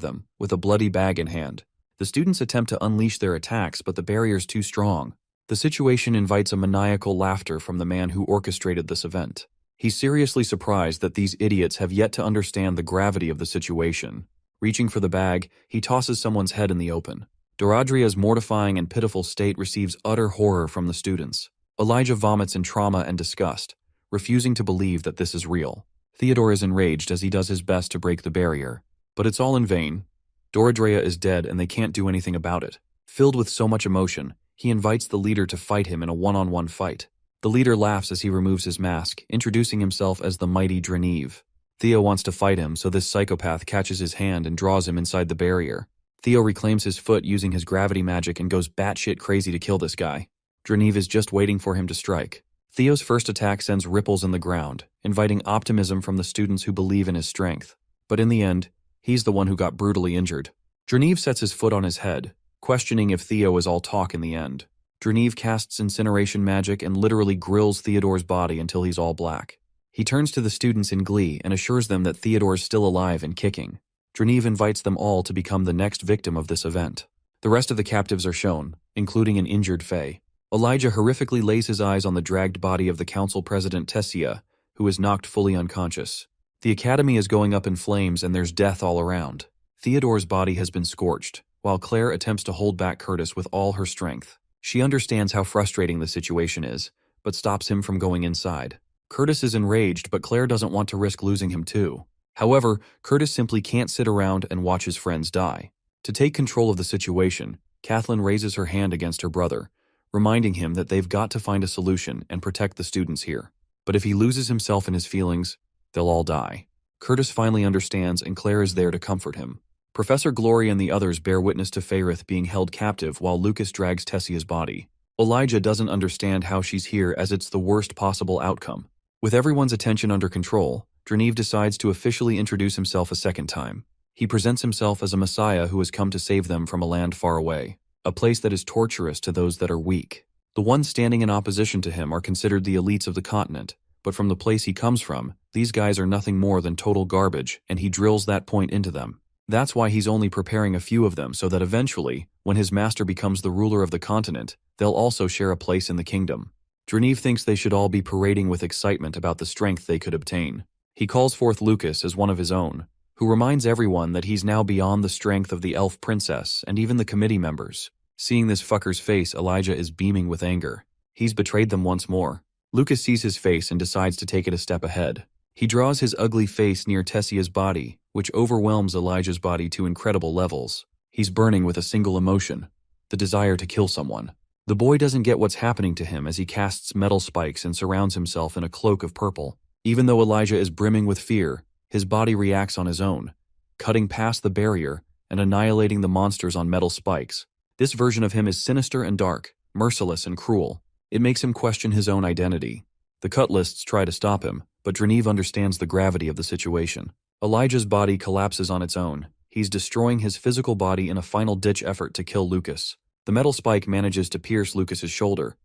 them, with a bloody bag in hand. The students attempt to unleash their attacks, but the barrier's too strong. The situation invites a maniacal laughter from the man who orchestrated this event. He's seriously surprised that these idiots have yet to understand the gravity of the situation. Reaching for the bag, he tosses someone's head in the open. Doradria's mortifying and pitiful state receives utter horror from the students. Elijah vomits in trauma and disgust, refusing to believe that this is real. Theodore is enraged as he does his best to break the barrier, but it's all in vain. Doradrea is dead and they can't do anything about it. Filled with so much emotion, he invites the leader to fight him in a one-on-one fight. The leader laughs as he removes his mask, introducing himself as the mighty Dreneve. Theo wants to fight him, so this psychopath catches his hand and draws him inside the barrier. Theo reclaims his foot using his gravity magic and goes batshit crazy to kill this guy. Dreneve is just waiting for him to strike. Theo's first attack sends ripples in the ground, inviting optimism from the students who believe in his strength. But in the end, he's the one who got brutally injured. Dreneve sets his foot on his head, questioning if Theo is all talk in the end. Dreneve casts incineration magic and literally grills Theodore's body until he's all black. He turns to the students in glee and assures them that Theodore's still alive and kicking. Dreneve invites them all to become the next victim of this event. The rest of the captives are shown, including an injured Fae. Elijah horrifically lays his eyes on the dragged body of the council president Tessia, who is knocked fully unconscious. The academy is going up in flames and there's death all around. Theodore's body has been scorched. while Claire attempts to hold back Curtis with all her strength. She understands how frustrating the situation is, but stops him from going inside. Curtis is enraged, but Claire doesn't want to risk losing him too. However, Curtis simply can't sit around and watch his friends die. To take control of the situation, Kathleen raises her hand against her brother, reminding him that they've got to find a solution and protect the students here. But if he loses himself in his feelings, they'll all die. Curtis finally understands, and Claire is there to comfort him. Professor Glory and the others bear witness to Fairith being held captive while Lucas drags Tessia's body. Elijah doesn't understand how she's here, as it's the worst possible outcome. With everyone's attention under control, Dronzer decides to officially introduce himself a second time. He presents himself as a messiah who has come to save them from a land far away, a place that is torturous to those that are weak. The ones standing in opposition to him are considered the elites of the continent, but from the place he comes from, these guys are nothing more than total garbage, and he drills that point into them. That's why he's only preparing a few of them, so that eventually, when his master becomes the ruler of the continent, they'll also share a place in the kingdom. Dronzer thinks they should all be parading with excitement about the strength they could obtain. He calls forth Lucas as one of his own, who reminds everyone that he's now beyond the strength of the elf princess and even the committee members. Seeing this fucker's face, Elijah is beaming with anger. He's betrayed them once more. Lucas sees his face and decides to take it a step ahead. He draws his ugly face near Tessia's body, which overwhelms Elijah's body to incredible levels. He's burning with a single emotion, the desire to kill someone. The boy doesn't get what's happening to him as he casts metal spikes and surrounds himself in a cloak of purple. Even though Elijah is brimming with fear, his body reacts on his own, cutting past the barrier and annihilating the monsters on metal spikes. This version of him is sinister and dark, merciless and cruel. It makes him question his own identity. The Cutlists try to stop him, but Dronzer understands the gravity of the situation. Elijah's body collapses on its own. He's destroying his physical body in a final-ditch effort to kill Lucas. The metal spike manages to pierce Lucas's shoulder,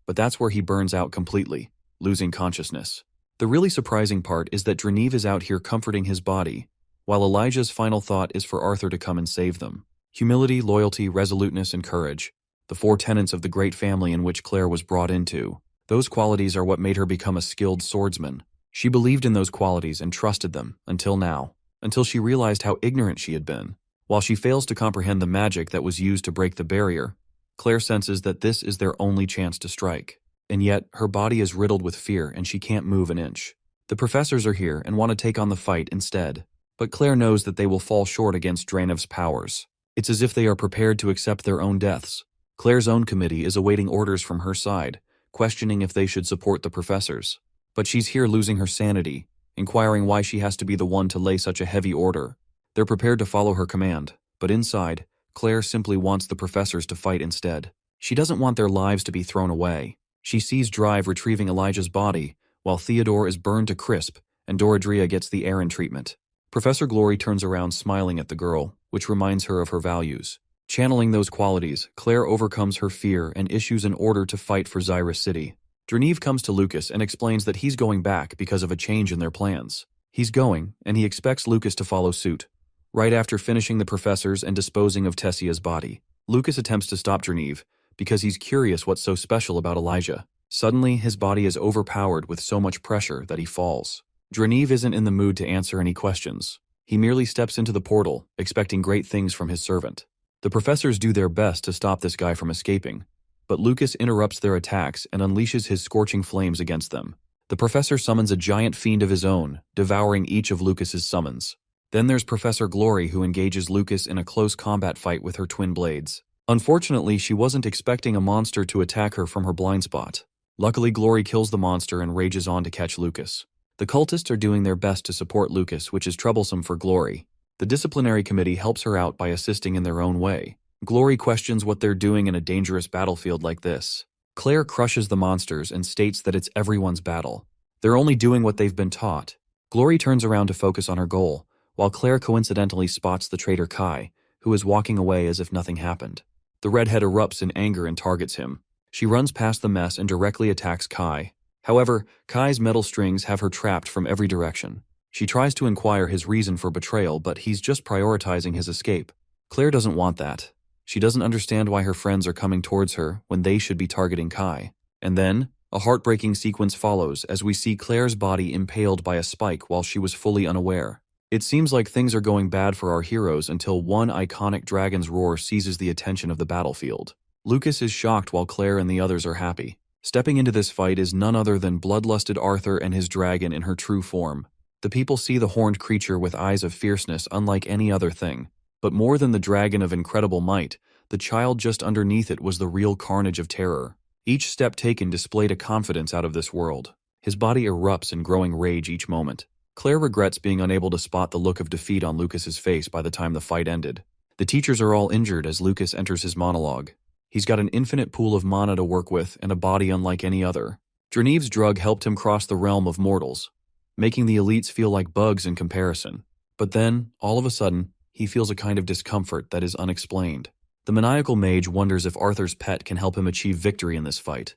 but that's where he burns out completely, losing consciousness. The really surprising part is that Dronzer is out here comforting his body, while Elijah's final thought is for Arthur to come and save them. Humility, loyalty, resoluteness, and courage, the four tenets of the great family in which Claire was brought into. Those qualities are what made her become a skilled swordsman. She believed in those qualities and trusted them, until now, until she realized how ignorant she had been. While she fails to comprehend the magic that was used to break the barrier, Claire senses that this is their only chance to strike. And yet, her body is riddled with fear and she can't move an inch. The professors are here and want to take on the fight instead, but Claire knows that they will fall short against Dranov's powers. It's as if they are prepared to accept their own deaths. Claire's own committee is awaiting orders from her side, questioning if they should support the professors. But she's here losing her sanity, inquiring why she has to be the one to lay such a heavy order. They're prepared to follow her command, but inside, Claire simply wants the professors to fight instead. She doesn't want their lives to be thrown away. She sees Drive retrieving Elijah's body, while Theodore is burned to crisp and Doradria gets the Aaron treatment. Professor Glory turns around smiling at the girl, which reminds her of her values. Channeling those qualities, Claire overcomes her fear and issues an order to fight for Xyrus City. Dronzer comes to Lucas and explains that he's going back because of a change in their plans. He's going, and he expects Lucas to follow suit. Right after finishing the professors and disposing of Tessia's body, Lucas attempts to stop Dronzer because he's curious what's so special about Elijah. Suddenly, his body is overpowered with so much pressure that he falls. Dronzer isn't in the mood to answer any questions. He merely steps into the portal, expecting great things from his servant. The professors do their best to stop this guy from escaping, but Lucas interrupts their attacks and unleashes his scorching flames against them. The professor summons a giant fiend of his own, devouring each of Lucas's summons. Then there's Professor Glory, who engages Lucas in a close combat fight with her twin blades. Unfortunately, she wasn't expecting a monster to attack her from her blind spot. Luckily, Glory kills the monster and rages on to catch Lucas. The cultists are doing their best to support Lucas, which is troublesome for Glory. The disciplinary committee helps her out by assisting in their own way. Glory questions what they're doing in a dangerous battlefield like this. Claire crushes the monsters and states that it's everyone's battle. They're only doing what they've been taught. Glory turns around to focus on her goal, while Claire coincidentally spots the traitor Kai, who is walking away as if nothing happened. The redhead erupts in anger and targets him. She runs past the mess and directly attacks Kai. However, Kai's metal strings have her trapped from every direction. She tries to inquire his reason for betrayal, but he's just prioritizing his escape. Claire doesn't want that. She doesn't understand why her friends are coming towards her when they should be targeting Kai. And then, a heartbreaking sequence follows as we see Claire's body impaled by a spike while she was fully unaware. It seems like things are going bad for our heroes until one iconic dragon's roar seizes the attention of the battlefield. Lucas is shocked while Claire and the others are happy. Stepping into this fight is none other than bloodlusted Arthur and his dragon in her true form. The people see the horned creature with eyes of fierceness unlike any other thing. But more than the dragon of incredible might, the child just underneath it was the real carnage of terror. Each step taken displayed a confidence out of this world. His body erupts in growing rage each moment. Claire regrets being unable to spot the look of defeat on Lucas's face by the time the fight ended. The teachers are all injured as Lucas enters his monologue. He's got an infinite pool of mana to work with and a body unlike any other. Dreneve's drug helped him cross the realm of mortals, making the elites feel like bugs in comparison. But then, all of a sudden, he feels a kind of discomfort that is unexplained. The maniacal mage wonders if Arthur's pet can help him achieve victory in this fight.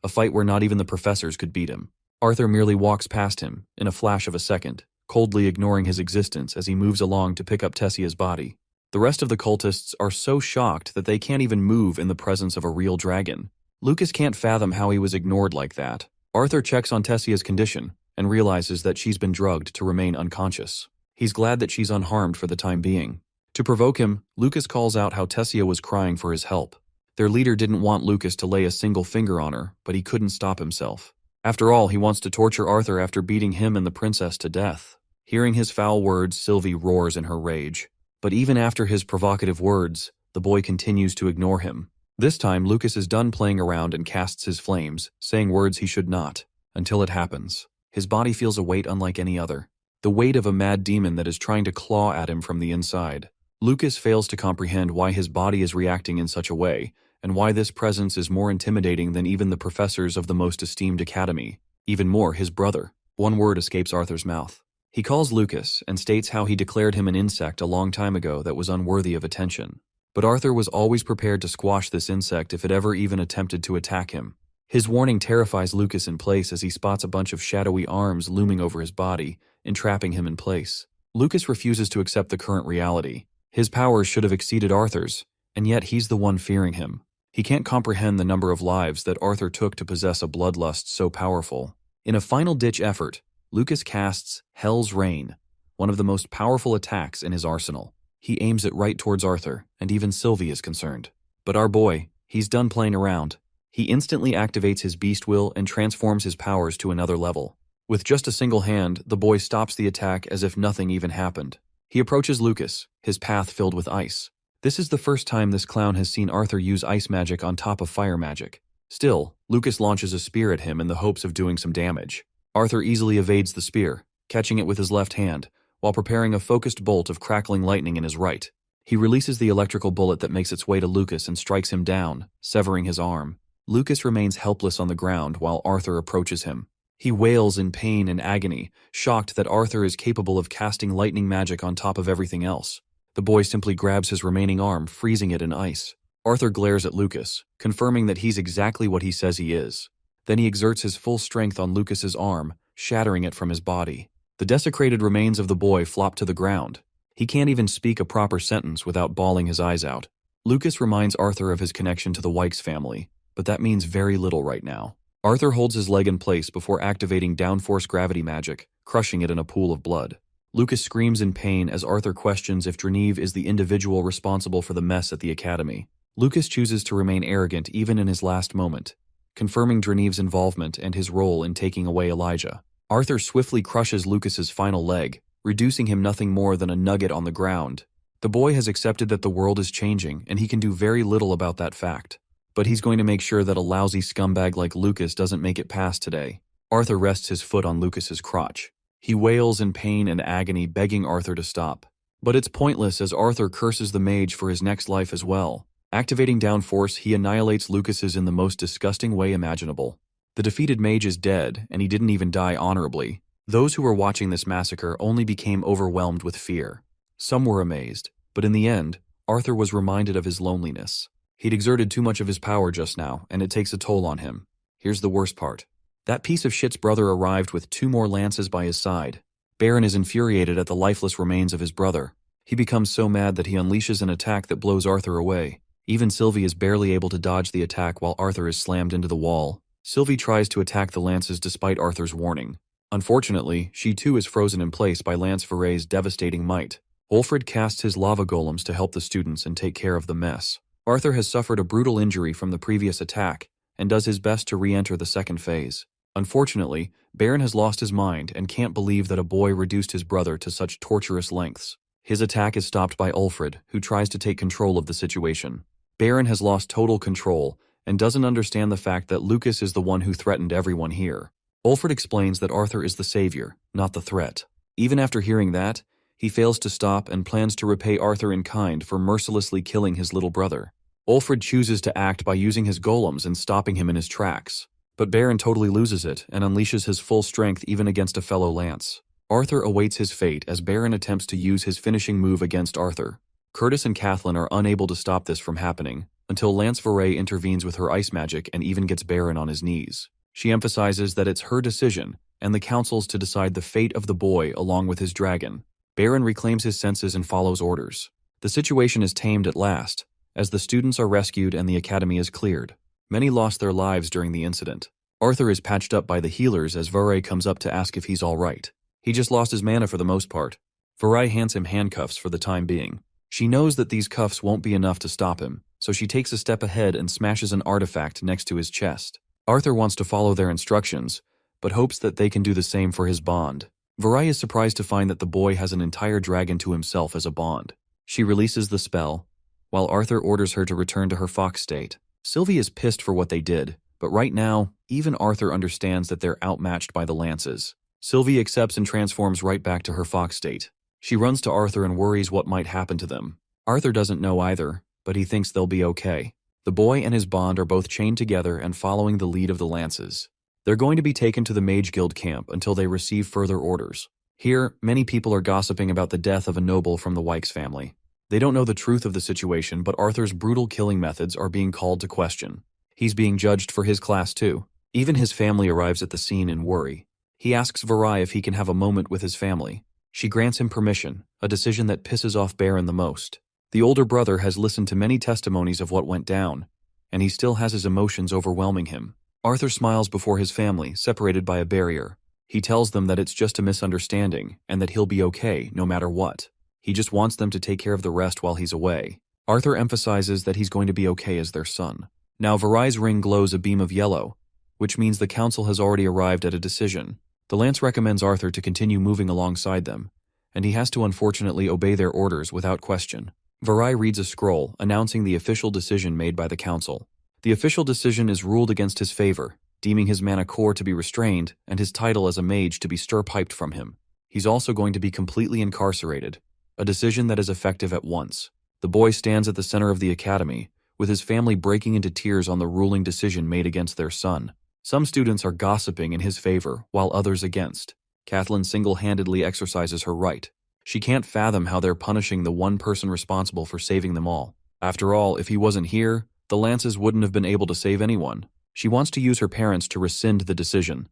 A fight where not even the professors could beat him. Arthur merely walks past him, in a flash of a second, coldly ignoring his existence as he moves along to pick up Tessia's body. The rest of the cultists are so shocked that they can't even move in the presence of a real dragon. Lucas can't fathom how he was ignored like that. Arthur checks on Tessia's condition and realizes that she's been drugged to remain unconscious. He's glad that she's unharmed for the time being. To provoke him, Lucas calls out how Tessia was crying for his help. Their leader didn't want Lucas to lay a single finger on her, but he couldn't stop himself. After all, he wants to torture Arthur after beating him and the princess to death. Hearing his foul words, Sylvie roars in her rage. But even after his provocative words, the boy continues to ignore him. This time, Lucas is done playing around and casts his flames, saying words he should not, until it happens. His body feels a weight unlike any other. The weight of a mad demon that is trying to claw at him from the inside. Lucas fails to comprehend why his body is reacting in such a way, and why this presence is more intimidating than even the professors of the most esteemed academy. Even more, his brother. One word escapes Arthur's mouth. He calls Lucas and states how he declared him an insect a long time ago that was unworthy of attention. But Arthur was always prepared to squash this insect if it ever even attempted to attack him. His warning terrifies Lucas in place as he spots a bunch of shadowy arms looming over his body, entrapping him in place. Lucas refuses to accept the current reality. His powers should have exceeded Arthur's, and yet he's the one fearing him. He can't comprehend the number of lives that Arthur took to possess a bloodlust so powerful. In a final-ditch effort, Lucas casts Hell's Rain, one of the most powerful attacks in his arsenal. He aims it right towards Arthur, and even Sylvie is concerned. But our boy, he's done playing around. He instantly activates his beast will and transforms his powers to another level. With just a single hand, the boy stops the attack as if nothing even happened. He approaches Lucas, his path filled with ice. This is the first time this clown has seen Arthur use ice magic on top of fire magic. Still, Lucas launches a spear at him in the hopes of doing some damage. Arthur easily evades the spear, catching it with his left hand, while preparing a focused bolt of crackling lightning in his right. He releases the electrical bullet that makes its way to Lucas and strikes him down, severing his arm. Lucas remains helpless on the ground while Arthur approaches him. He wails in pain and agony, shocked that Arthur is capable of casting lightning magic on top of everything else. The boy simply grabs his remaining arm, freezing it in ice. Arthur glares at Lucas, confirming that he's exactly what he says he is. Then he exerts his full strength on Lucas's arm, shattering it from his body. The desecrated remains of the boy flop to the ground. He can't even speak a proper sentence without bawling his eyes out. Lucas reminds Arthur of his connection to the Wykes family, but that means very little right now. Arthur holds his leg in place before activating downforce gravity magic, crushing it in a pool of blood. Lucas screams in pain as Arthur questions if Dronzer is the individual responsible for the mess at the academy. Lucas chooses to remain arrogant even in his last moment, confirming Dronzer's involvement and his role in taking away Elijah. Arthur swiftly crushes Lucas's final leg, reducing him nothing more than a nugget on the ground. The boy has accepted that the world is changing, and he can do very little about that fact. But he's going to make sure that a lousy scumbag like Lucas doesn't make it past today. Arthur rests his foot on Lucas's crotch. He wails in pain and agony, begging Arthur to stop. But it's pointless as Arthur curses the mage for his next life as well. Activating downforce, he annihilates Lucas's in the most disgusting way imaginable. The defeated mage is dead, and he didn't even die honorably. Those who were watching this massacre only became overwhelmed with fear. Some were amazed, but in the end, Arthur was reminded of his loneliness. He'd exerted too much of his power just now, and it takes a toll on him. Here's the worst part. That piece of shit's brother arrived with 2 more lances by his side. Baron is infuriated at the lifeless remains of his brother. He becomes so mad that he unleashes an attack that blows Arthur away. Even Sylvie is barely able to dodge the attack while Arthur is slammed into the wall. Sylvie tries to attack the lances despite Arthur's warning. Unfortunately, she too is frozen in place by Lance Verray's devastating might. Ulfred casts his lava golems to help the students and take care of the mess. Arthur has suffered a brutal injury from the previous attack and does his best to re-enter the second phase. Unfortunately, Baron has lost his mind and can't believe that a boy reduced his brother to such torturous lengths. His attack is stopped by Ulfred, who tries to take control of the situation. Baron has lost total control and doesn't understand the fact that Lucas is the one who threatened everyone here. Ulfred explains that Arthur is the savior, not the threat. Even after hearing that, he fails to stop and plans to repay Arthur in kind for mercilessly killing his little brother. Ulfred chooses to act by using his golems and stopping him in his tracks. But Baron totally loses it and unleashes his full strength even against a fellow lance. Arthur awaits his fate as Baron attempts to use his finishing move against Arthur. Curtis and Kathleen are unable to stop this from happening, until Lance Verray intervenes with her ice magic and even gets Baron on his knees. She emphasizes that it's her decision, and the council's to decide the fate of the boy along with his dragon. Baron reclaims his senses and follows orders. The situation is tamed at last, as the students are rescued and the academy is cleared. Many lost their lives during the incident. Arthur is patched up by the healers as Verray comes up to ask if he's all right. He just lost his mana for the most part. Verray hands him handcuffs for the time being. She knows that these cuffs won't be enough to stop him, so she takes a step ahead and smashes an artifact next to his chest. Arthur wants to follow their instructions, but hopes that they can do the same for his bond. Verray is surprised to find that the boy has an entire dragon to himself as a bond. She releases the spell, while Arthur orders her to return to her fox state. Sylvie is pissed for what they did, but right now, even Arthur understands that they're outmatched by the lances. Sylvie accepts and transforms right back to her fox state. She runs to Arthur and worries what might happen to them. Arthur doesn't know either, but he thinks they'll be okay. The boy and his bond are both chained together and following the lead of the lances. They're going to be taken to the Mage Guild camp until they receive further orders. Here, many people are gossiping about the death of a noble from the Wykes family. They don't know the truth of the situation, but Arthur's brutal killing methods are being called to question. He's being judged for his class too. Even his family arrives at the scene in worry. He asks Verray if he can have a moment with his family. She grants him permission, a decision that pisses off Baron the most. The older brother has listened to many testimonies of what went down, and he still has his emotions overwhelming him. Arthur smiles before his family, separated by a barrier. He tells them that it's just a misunderstanding, and that he'll be okay no matter what. He just wants them to take care of the rest while he's away. Arthur emphasizes that he's going to be okay as their son. Now Verray's ring glows a beam of yellow, which means the council has already arrived at a decision. The lance recommends Arthur to continue moving alongside them, and he has to unfortunately obey their orders without question. Verray reads a scroll announcing the official decision made by the council. The official decision is ruled against his favor, deeming his mana core to be restrained and his title as a mage to be stir-piped from him. He's also going to be completely incarcerated, a decision that is effective at once. The boy stands at the center of the academy, with his family breaking into tears on the ruling decision made against their son. Some students are gossiping in his favor, while others against. Kathleen single-handedly exercises her right. She can't fathom how they're punishing the one person responsible for saving them all. After all, if he wasn't here, the lances wouldn't have been able to save anyone. She wants to use her parents to rescind the decision,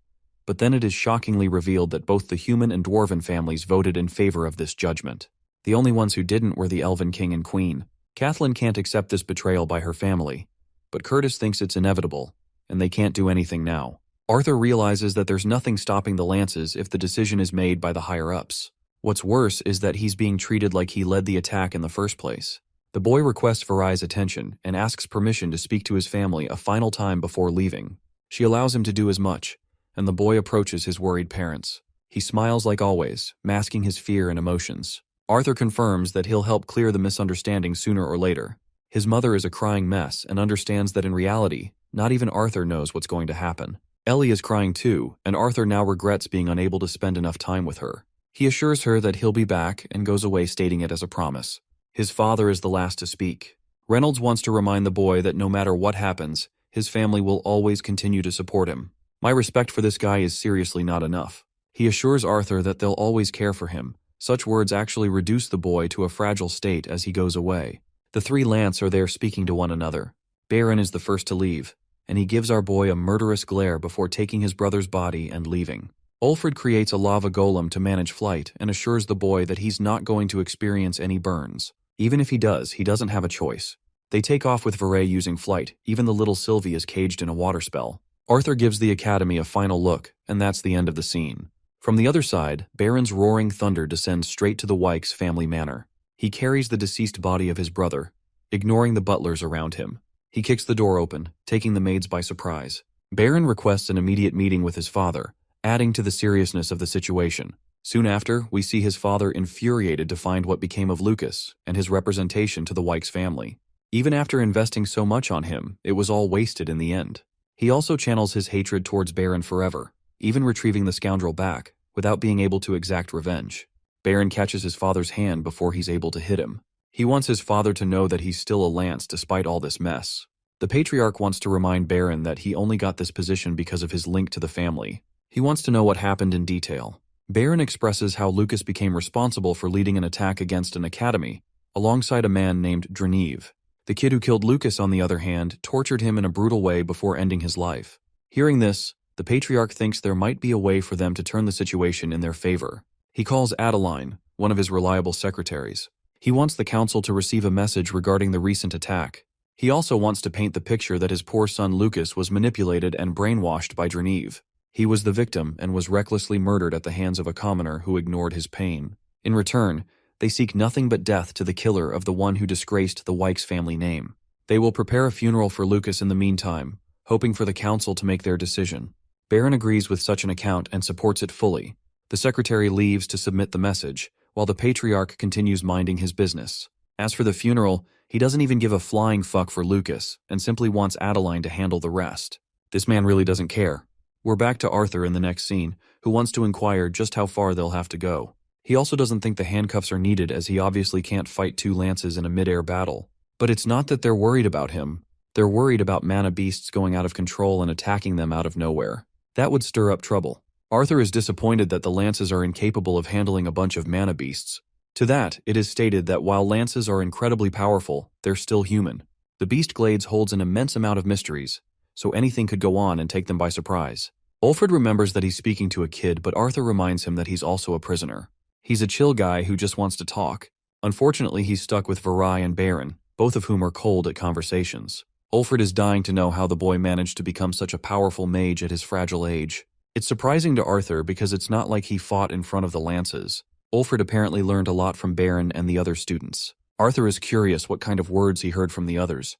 but then it is shockingly revealed that both the human and dwarven families voted in favor of this judgment. The only ones who didn't were the Elven King and Queen. Kathleen can't accept this betrayal by her family, but Curtis thinks it's inevitable, and they can't do anything now. Arthur realizes that there's nothing stopping the lances if the decision is made by the higher-ups. What's worse is that he's being treated like he led the attack in the first place. The boy requests Verray's attention and asks permission to speak to his family a final time before leaving. She allows him to do as much, and the boy approaches his worried parents. He smiles like always, masking his fear and emotions. Arthur confirms that he'll help clear the misunderstanding sooner or later. His mother is a crying mess and understands that in reality, not even Arthur knows what's going to happen. Ellie is crying too, and Arthur now regrets being unable to spend enough time with her. He assures her that he'll be back and goes away stating it as a promise. His father is the last to speak. Reynolds wants to remind the boy that no matter what happens, his family will always continue to support him. My respect for this guy is seriously not enough. He assures Arthur that they'll always care for him. Such words actually reduce the boy to a fragile state as he goes away. The three Lance are there speaking to one another. Baron is the first to leave, and he gives our boy a murderous glare before taking his brother's body and leaving. Ulfred creates a lava golem to manage flight and assures the boy that he's not going to experience any burns. Even if he does, he doesn't have a choice. They take off with Verray using flight. Even the little Sylvie is caged in a water spell. Arthur gives the academy a final look, and that's the end of the scene. From the other side, Baron's roaring thunder descends straight to the Wykes family manor. He carries the deceased body of his brother, ignoring the butlers around him. He kicks the door open, taking the maids by surprise. Baron requests an immediate meeting with his father, adding to the seriousness of the situation. Soon after, we see his father infuriated to find what became of Lucas and his representation to the Wykes family. Even after investing so much on him, it was all wasted in the end. He also channels his hatred towards Baron forever, even retrieving the scoundrel back, without being able to exact revenge. Baron catches his father's hand before he's able to hit him. He wants his father to know that he's still a lance despite all this mess. The patriarch wants to remind Baron that he only got this position because of his link to the family. He wants to know what happened in detail. Baron expresses how Lucas became responsible for leading an attack against an academy, alongside a man named Dronzer. The kid who killed Lucas, on the other hand, tortured him in a brutal way before ending his life. Hearing this, the patriarch thinks there might be a way for them to turn the situation in their favor. He calls Adeline, one of his reliable secretaries. He wants the council to receive a message regarding the recent attack. He also wants to paint the picture that his poor son Lucas was manipulated and brainwashed by Dronzer. He was the victim and was recklessly murdered at the hands of a commoner who ignored his pain. In return, they seek nothing but death to the killer of the one who disgraced the Wykes family name. They will prepare a funeral for Lucas in the meantime, hoping for the council to make their decision. Baron agrees with such an account and supports it fully. The secretary leaves to submit the message, while the patriarch continues minding his business. As for the funeral, he doesn't even give a flying fuck for Lucas and simply wants Adeline to handle the rest. This man really doesn't care. We're back to Arthur in the next scene, who wants to inquire just how far they'll have to go. He also doesn't think the handcuffs are needed, as he obviously can't fight two lances in a mid-air battle. But it's not that they're worried about him. They're worried about mana beasts going out of control and attacking them out of nowhere. That would stir up trouble. Arthur is disappointed that the lances are incapable of handling a bunch of mana beasts. To that, it is stated that while lances are incredibly powerful, they're still human. The beast glades holds an immense amount of mysteries, so anything could go on and take them by surprise. Ulfred remembers that he's speaking to a kid, but Arthur reminds him that he's also a prisoner. He's a chill guy who just wants to talk. Unfortunately, he's stuck with Varai and Baron, both of whom are cold at conversations. Ulfred is dying to know how the boy managed to become such a powerful mage at his fragile age. It's surprising to Arthur because it's not like he fought in front of the lances. Ulfred apparently learned a lot from Baron and the other students. Arthur is curious what kind of words he heard from the others.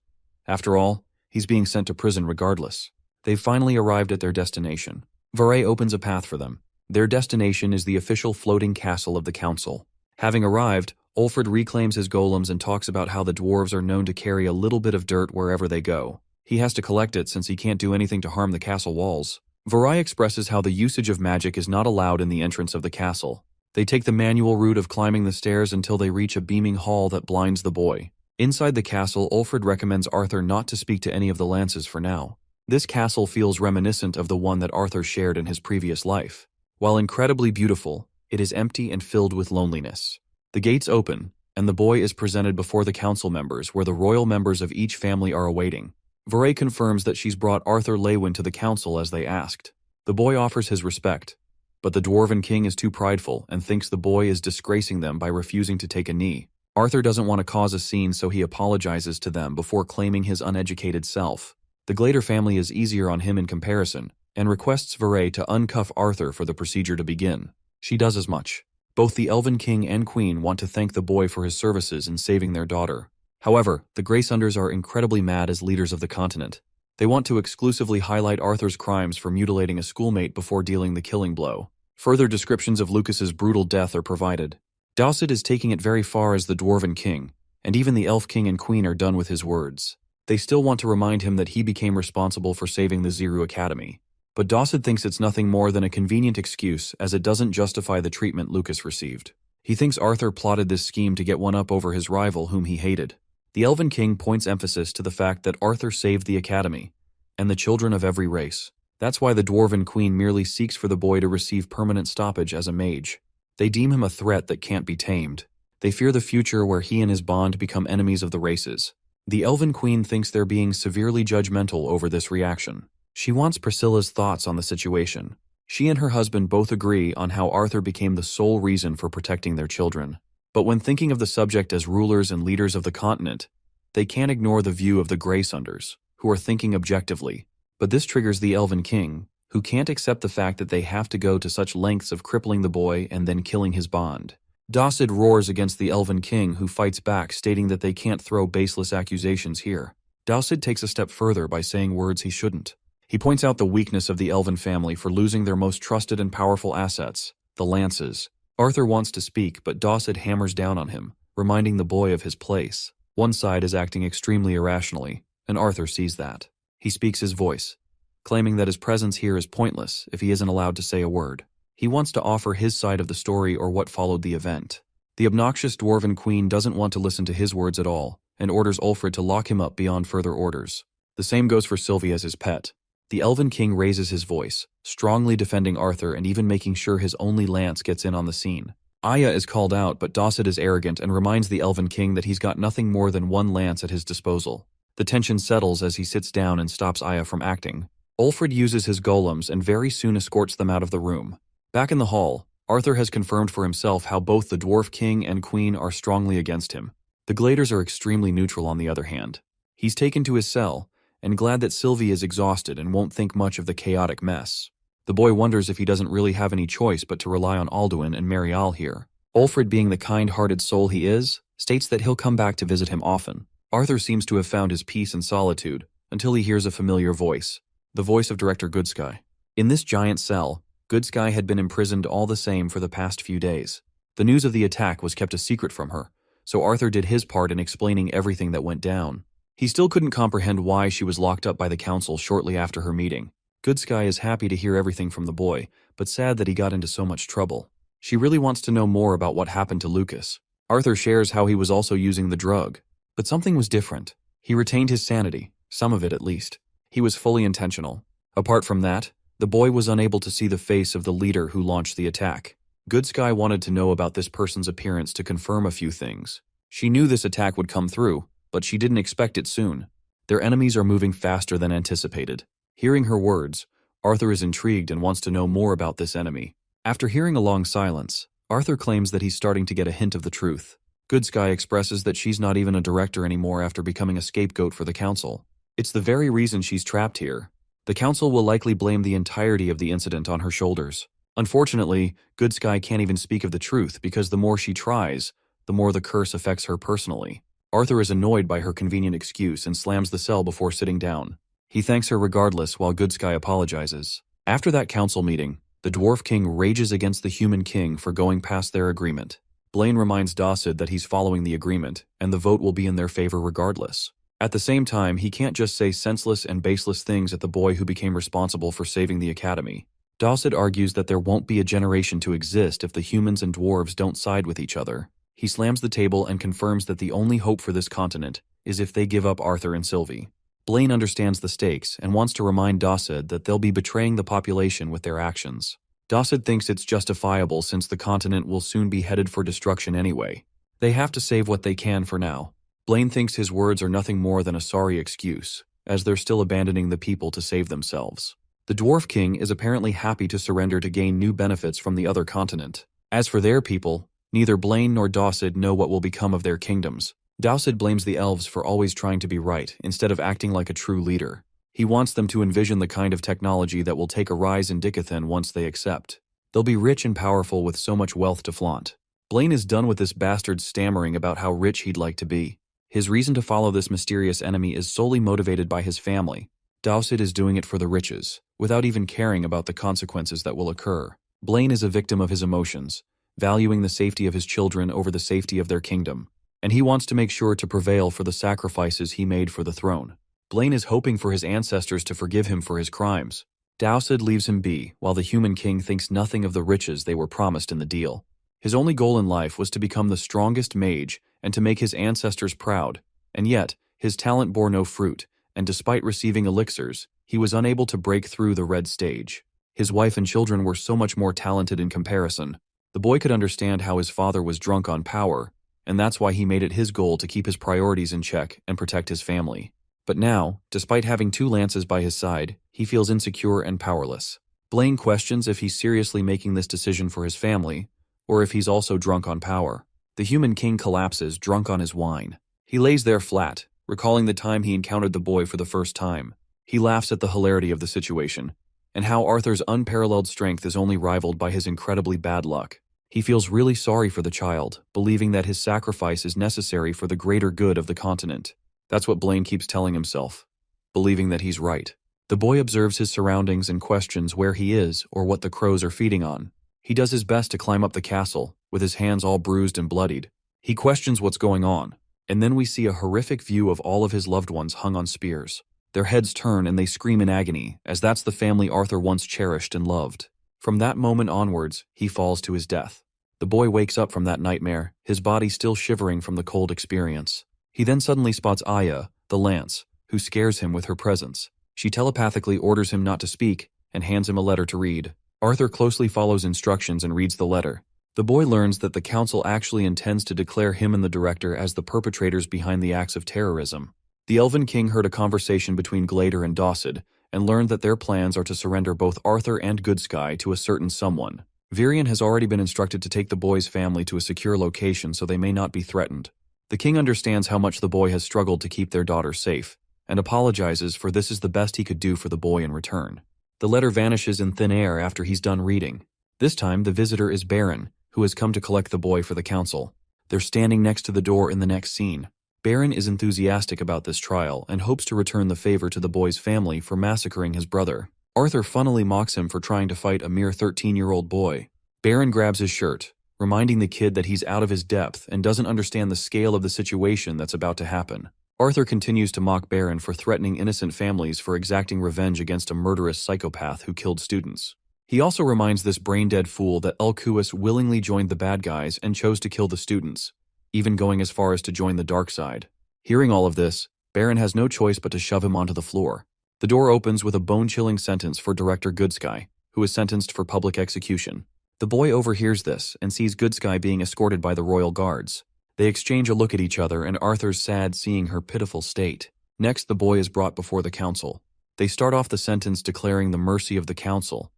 After all, he's being sent to prison regardless. They've finally arrived at their destination. Varai opens a path for them. Their destination is the official floating castle of the council. Having arrived, Ulfred reclaims his golems and talks about how the dwarves are known to carry a little bit of dirt wherever they go. He has to collect it since he can't do anything to harm the castle walls. Varai expresses how the usage of magic is not allowed in the entrance of the castle. They take the manual route of climbing the stairs until they reach a beaming hall that blinds the boy. Inside the castle, Ulfred recommends Arthur not to speak to any of the lances for now. This castle feels reminiscent of the one that Arthur shared in his previous life. While incredibly beautiful, it is empty and filled with loneliness. The gates open, and the boy is presented before the council members, where the royal members of each family are awaiting. Varai confirms that she's brought Arthur Lewin to the council as they asked. The boy offers his respect, but the Dwarven King is too prideful and thinks the boy is disgracing them by refusing to take a knee. Arthur doesn't want to cause a scene, so he apologizes to them before claiming his uneducated self. The Glader family is easier on him in comparison, and requests Varai to uncuff Arthur for the procedure to begin. She does as much. Both the Elven King and Queen want to thank the boy for his services in saving their daughter. However, the Greysunders are incredibly mad as leaders of the continent. They want to exclusively highlight Arthur's crimes for mutilating a schoolmate before dealing the killing blow. Further descriptions of Lucas's brutal death are provided. Dowsett is taking it very far as the Dwarven King, and even the Elf King and Queen are done with his words. They still want to remind him that he became responsible for saving the Xyrus Academy. But Dowsett thinks it's nothing more than a convenient excuse, as it doesn't justify the treatment Lucas received. He thinks Arthur plotted this scheme to get one up over his rival whom he hated. The Elven King points emphasis to the fact that Arthur saved the Academy, and the children of every race. That's why the Dwarven Queen merely seeks for the boy to receive permanent stoppage as a mage. They deem him a threat that can't be tamed. They fear the future where he and his bond become enemies of the races. The Elven Queen thinks they're being severely judgmental over this reaction. She wants Priscilla's thoughts on the situation. She and her husband both agree on how Arthur became the sole reason for protecting their children. But when thinking of the subject as rulers and leaders of the continent, they can't ignore the view of the Greysunders, who are thinking objectively. But this triggers the Elven King, who can't accept the fact that they have to go to such lengths of crippling the boy and then killing his bond. Dawsid roars against the Elven King, who fights back, stating that they can't throw baseless accusations here. Dawsid takes a step further by saying words he shouldn't. He points out the weakness of the Elven family for losing their most trusted and powerful assets, the lances. Arthur wants to speak, but Dawsid hammers down on him, reminding the boy of his place. One side is acting extremely irrationally, and Arthur sees that. He speaks his voice, claiming that his presence here is pointless if he isn't allowed to say a word. He wants to offer his side of the story or what followed the event. The obnoxious dwarven queen doesn't want to listen to his words at all, and orders Ulfrid to lock him up beyond further orders. The same goes for Sylvie as his pet. The Elven King raises his voice, strongly defending Arthur and even making sure his only lance gets in on the scene. Aya is called out, but Dawsid is arrogant and reminds the Elven King that he's got nothing more than one lance at his disposal. The tension settles as he sits down and stops Aya from acting. Ulfrid uses his golems and very soon escorts them out of the room. Back in the hall, Arthur has confirmed for himself how both the Dwarf King and Queen are strongly against him. The Gladers are extremely neutral on the other hand. He's taken to his cell, and glad that Sylvie is exhausted and won't think much of the chaotic mess. The boy wonders if he doesn't really have any choice but to rely on Alduin and Marial here. Ulfrid, being the kind-hearted soul he is, states that he'll come back to visit him often. Arthur seems to have found his peace and solitude, until he hears a familiar voice. The voice of Director Goodsky. In this giant cell, Goodsky had been imprisoned all the same for the past few days. The news of the attack was kept a secret from her, so Arthur did his part in explaining everything that went down. He still couldn't comprehend why she was locked up by the council shortly after her meeting. Goodsky is happy to hear everything from the boy, but sad that he got into so much trouble. She really wants to know more about what happened to Lucas. Arthur shares how he was also using the drug. But something was different. He retained his sanity, some of it at least. He was fully intentional. Apart from that, the boy was unable to see the face of the leader who launched the attack. Goodsky wanted to know about this person's appearance to confirm a few things. She knew this attack would come through, but she didn't expect it soon. Their enemies are moving faster than anticipated. Hearing her words, Arthur is intrigued and wants to know more about this enemy. After hearing a long silence, Arthur claims that he's starting to get a hint of the truth. Goodsky expresses that she's not even a director anymore after becoming a scapegoat for the council. It's the very reason she's trapped here. The council will likely blame the entirety of the incident on her shoulders. Unfortunately, Goodsky can't even speak of the truth because the more she tries, the more the curse affects her personally. Arthur is annoyed by her convenient excuse and slams the cell before sitting down. He thanks her regardless while Goodsky apologizes. After that council meeting, the Dwarf King rages against the Human King for going past their agreement. Blaine reminds Dawsid that he's following the agreement, and the vote will be in their favor regardless. At the same time, he can't just say senseless and baseless things at the boy who became responsible for saving the academy. Dawsid argues that there won't be a generation to exist if the humans and dwarves don't side with each other. He slams the table and confirms that the only hope for this continent is if they give up Arthur and Sylvie. Blaine understands the stakes and wants to remind Dawsid that they'll be betraying the population with their actions. Dawsid thinks it's justifiable since the continent will soon be headed for destruction anyway. They have to save what they can for now. Blaine thinks his words are nothing more than a sorry excuse, as they're still abandoning the people to save themselves. The Dwarf King is apparently happy to surrender to gain new benefits from the other continent. As for their people, neither Blaine nor Dawsid know what will become of their kingdoms. Dawsid blames the elves for always trying to be right instead of acting like a true leader. He wants them to envision the kind of technology that will take a rise in Dicathan once they accept. They'll be rich and powerful with so much wealth to flaunt. Blaine is done with this bastard stammering about how rich he'd like to be. His reason to follow this mysterious enemy is solely motivated by his family. Dawsid is doing it for the riches, without even caring about the consequences that will occur. Blaine is a victim of his emotions, valuing the safety of his children over the safety of their kingdom, and he wants to make sure to prevail for the sacrifices he made for the throne. Blaine is hoping for his ancestors to forgive him for his crimes. Dawsid leaves him be, while the Human King thinks nothing of the riches they were promised in the deal. His only goal in life was to become the strongest mage and to make his ancestors proud, and yet, his talent bore no fruit, and despite receiving elixirs, he was unable to break through the red stage. His wife and children were so much more talented in comparison. The boy could understand how his father was drunk on power, and that's why he made it his goal to keep his priorities in check and protect his family. But now, despite having two lances by his side, he feels insecure and powerless. Blaine questions if he's seriously making this decision for his family, or if he's also drunk on power. The Human King collapses, drunk on his wine. He lays there flat, recalling the time he encountered the boy for the first time. He laughs at the hilarity of the situation. and how Arthur's unparalleled strength is only rivaled by his incredibly bad luck. He feels really sorry for the child, believing that his sacrifice is necessary for the greater good of the continent. That's what Blaine keeps telling himself, believing that he's right. The boy observes his surroundings and questions where he is or what the crows are feeding on. He does his best to climb up the castle, with his hands all bruised and bloodied. He questions what's going on, and then we see a horrific view of all of his loved ones hung on spears. Their heads turn and they scream in agony, as that's the family Arthur once cherished and loved. From that moment onwards, he falls to his death. The boy wakes up from that nightmare, his body still shivering from the cold experience. He then suddenly spots Aya, the lance, who scares him with her presence. She telepathically orders him not to speak and hands him a letter to read. Arthur closely follows instructions and reads the letter. The boy learns that the council actually intends to declare him and the director as the perpetrators behind the acts of terrorism. The Elven King heard a conversation between Glader and Dawsid and learned that their plans are to surrender both Arthur and Goodsky to a certain someone. Virion has already been instructed to take the boy's family to a secure location so they may not be threatened. The king understands how much the boy has struggled to keep their daughter safe, and apologizes for this is the best he could do for the boy in return. The letter vanishes in thin air after he's done reading. This time, the visitor is Baron, who has come to collect the boy for the council. They're standing next to the door in the next scene. Baron is enthusiastic about this trial and hopes to return the favor to the boy's family for massacring his brother. Arthur funnily mocks him for trying to fight a mere 13-year-old boy. Baron grabs his shirt, reminding the kid that he's out of his depth and doesn't understand the scale of the situation that's about to happen. Arthur continues to mock Baron for threatening innocent families for exacting revenge against a murderous psychopath who killed students. He also reminds this brain-dead fool that Elkuis willingly joined the bad guys and chose to kill the students, even going as far as to join the dark side. Hearing all of this, Baron has no choice but to shove him onto the floor. The door opens with a bone-chilling sentence for Director Goodsky, who is sentenced for public execution. The boy overhears this and sees Goodsky being escorted by the royal guards. They exchange a look at each other and Arthur's sad seeing her pitiful state. Next, the boy is brought before the council. They start off the sentence declaring the mercy of the council,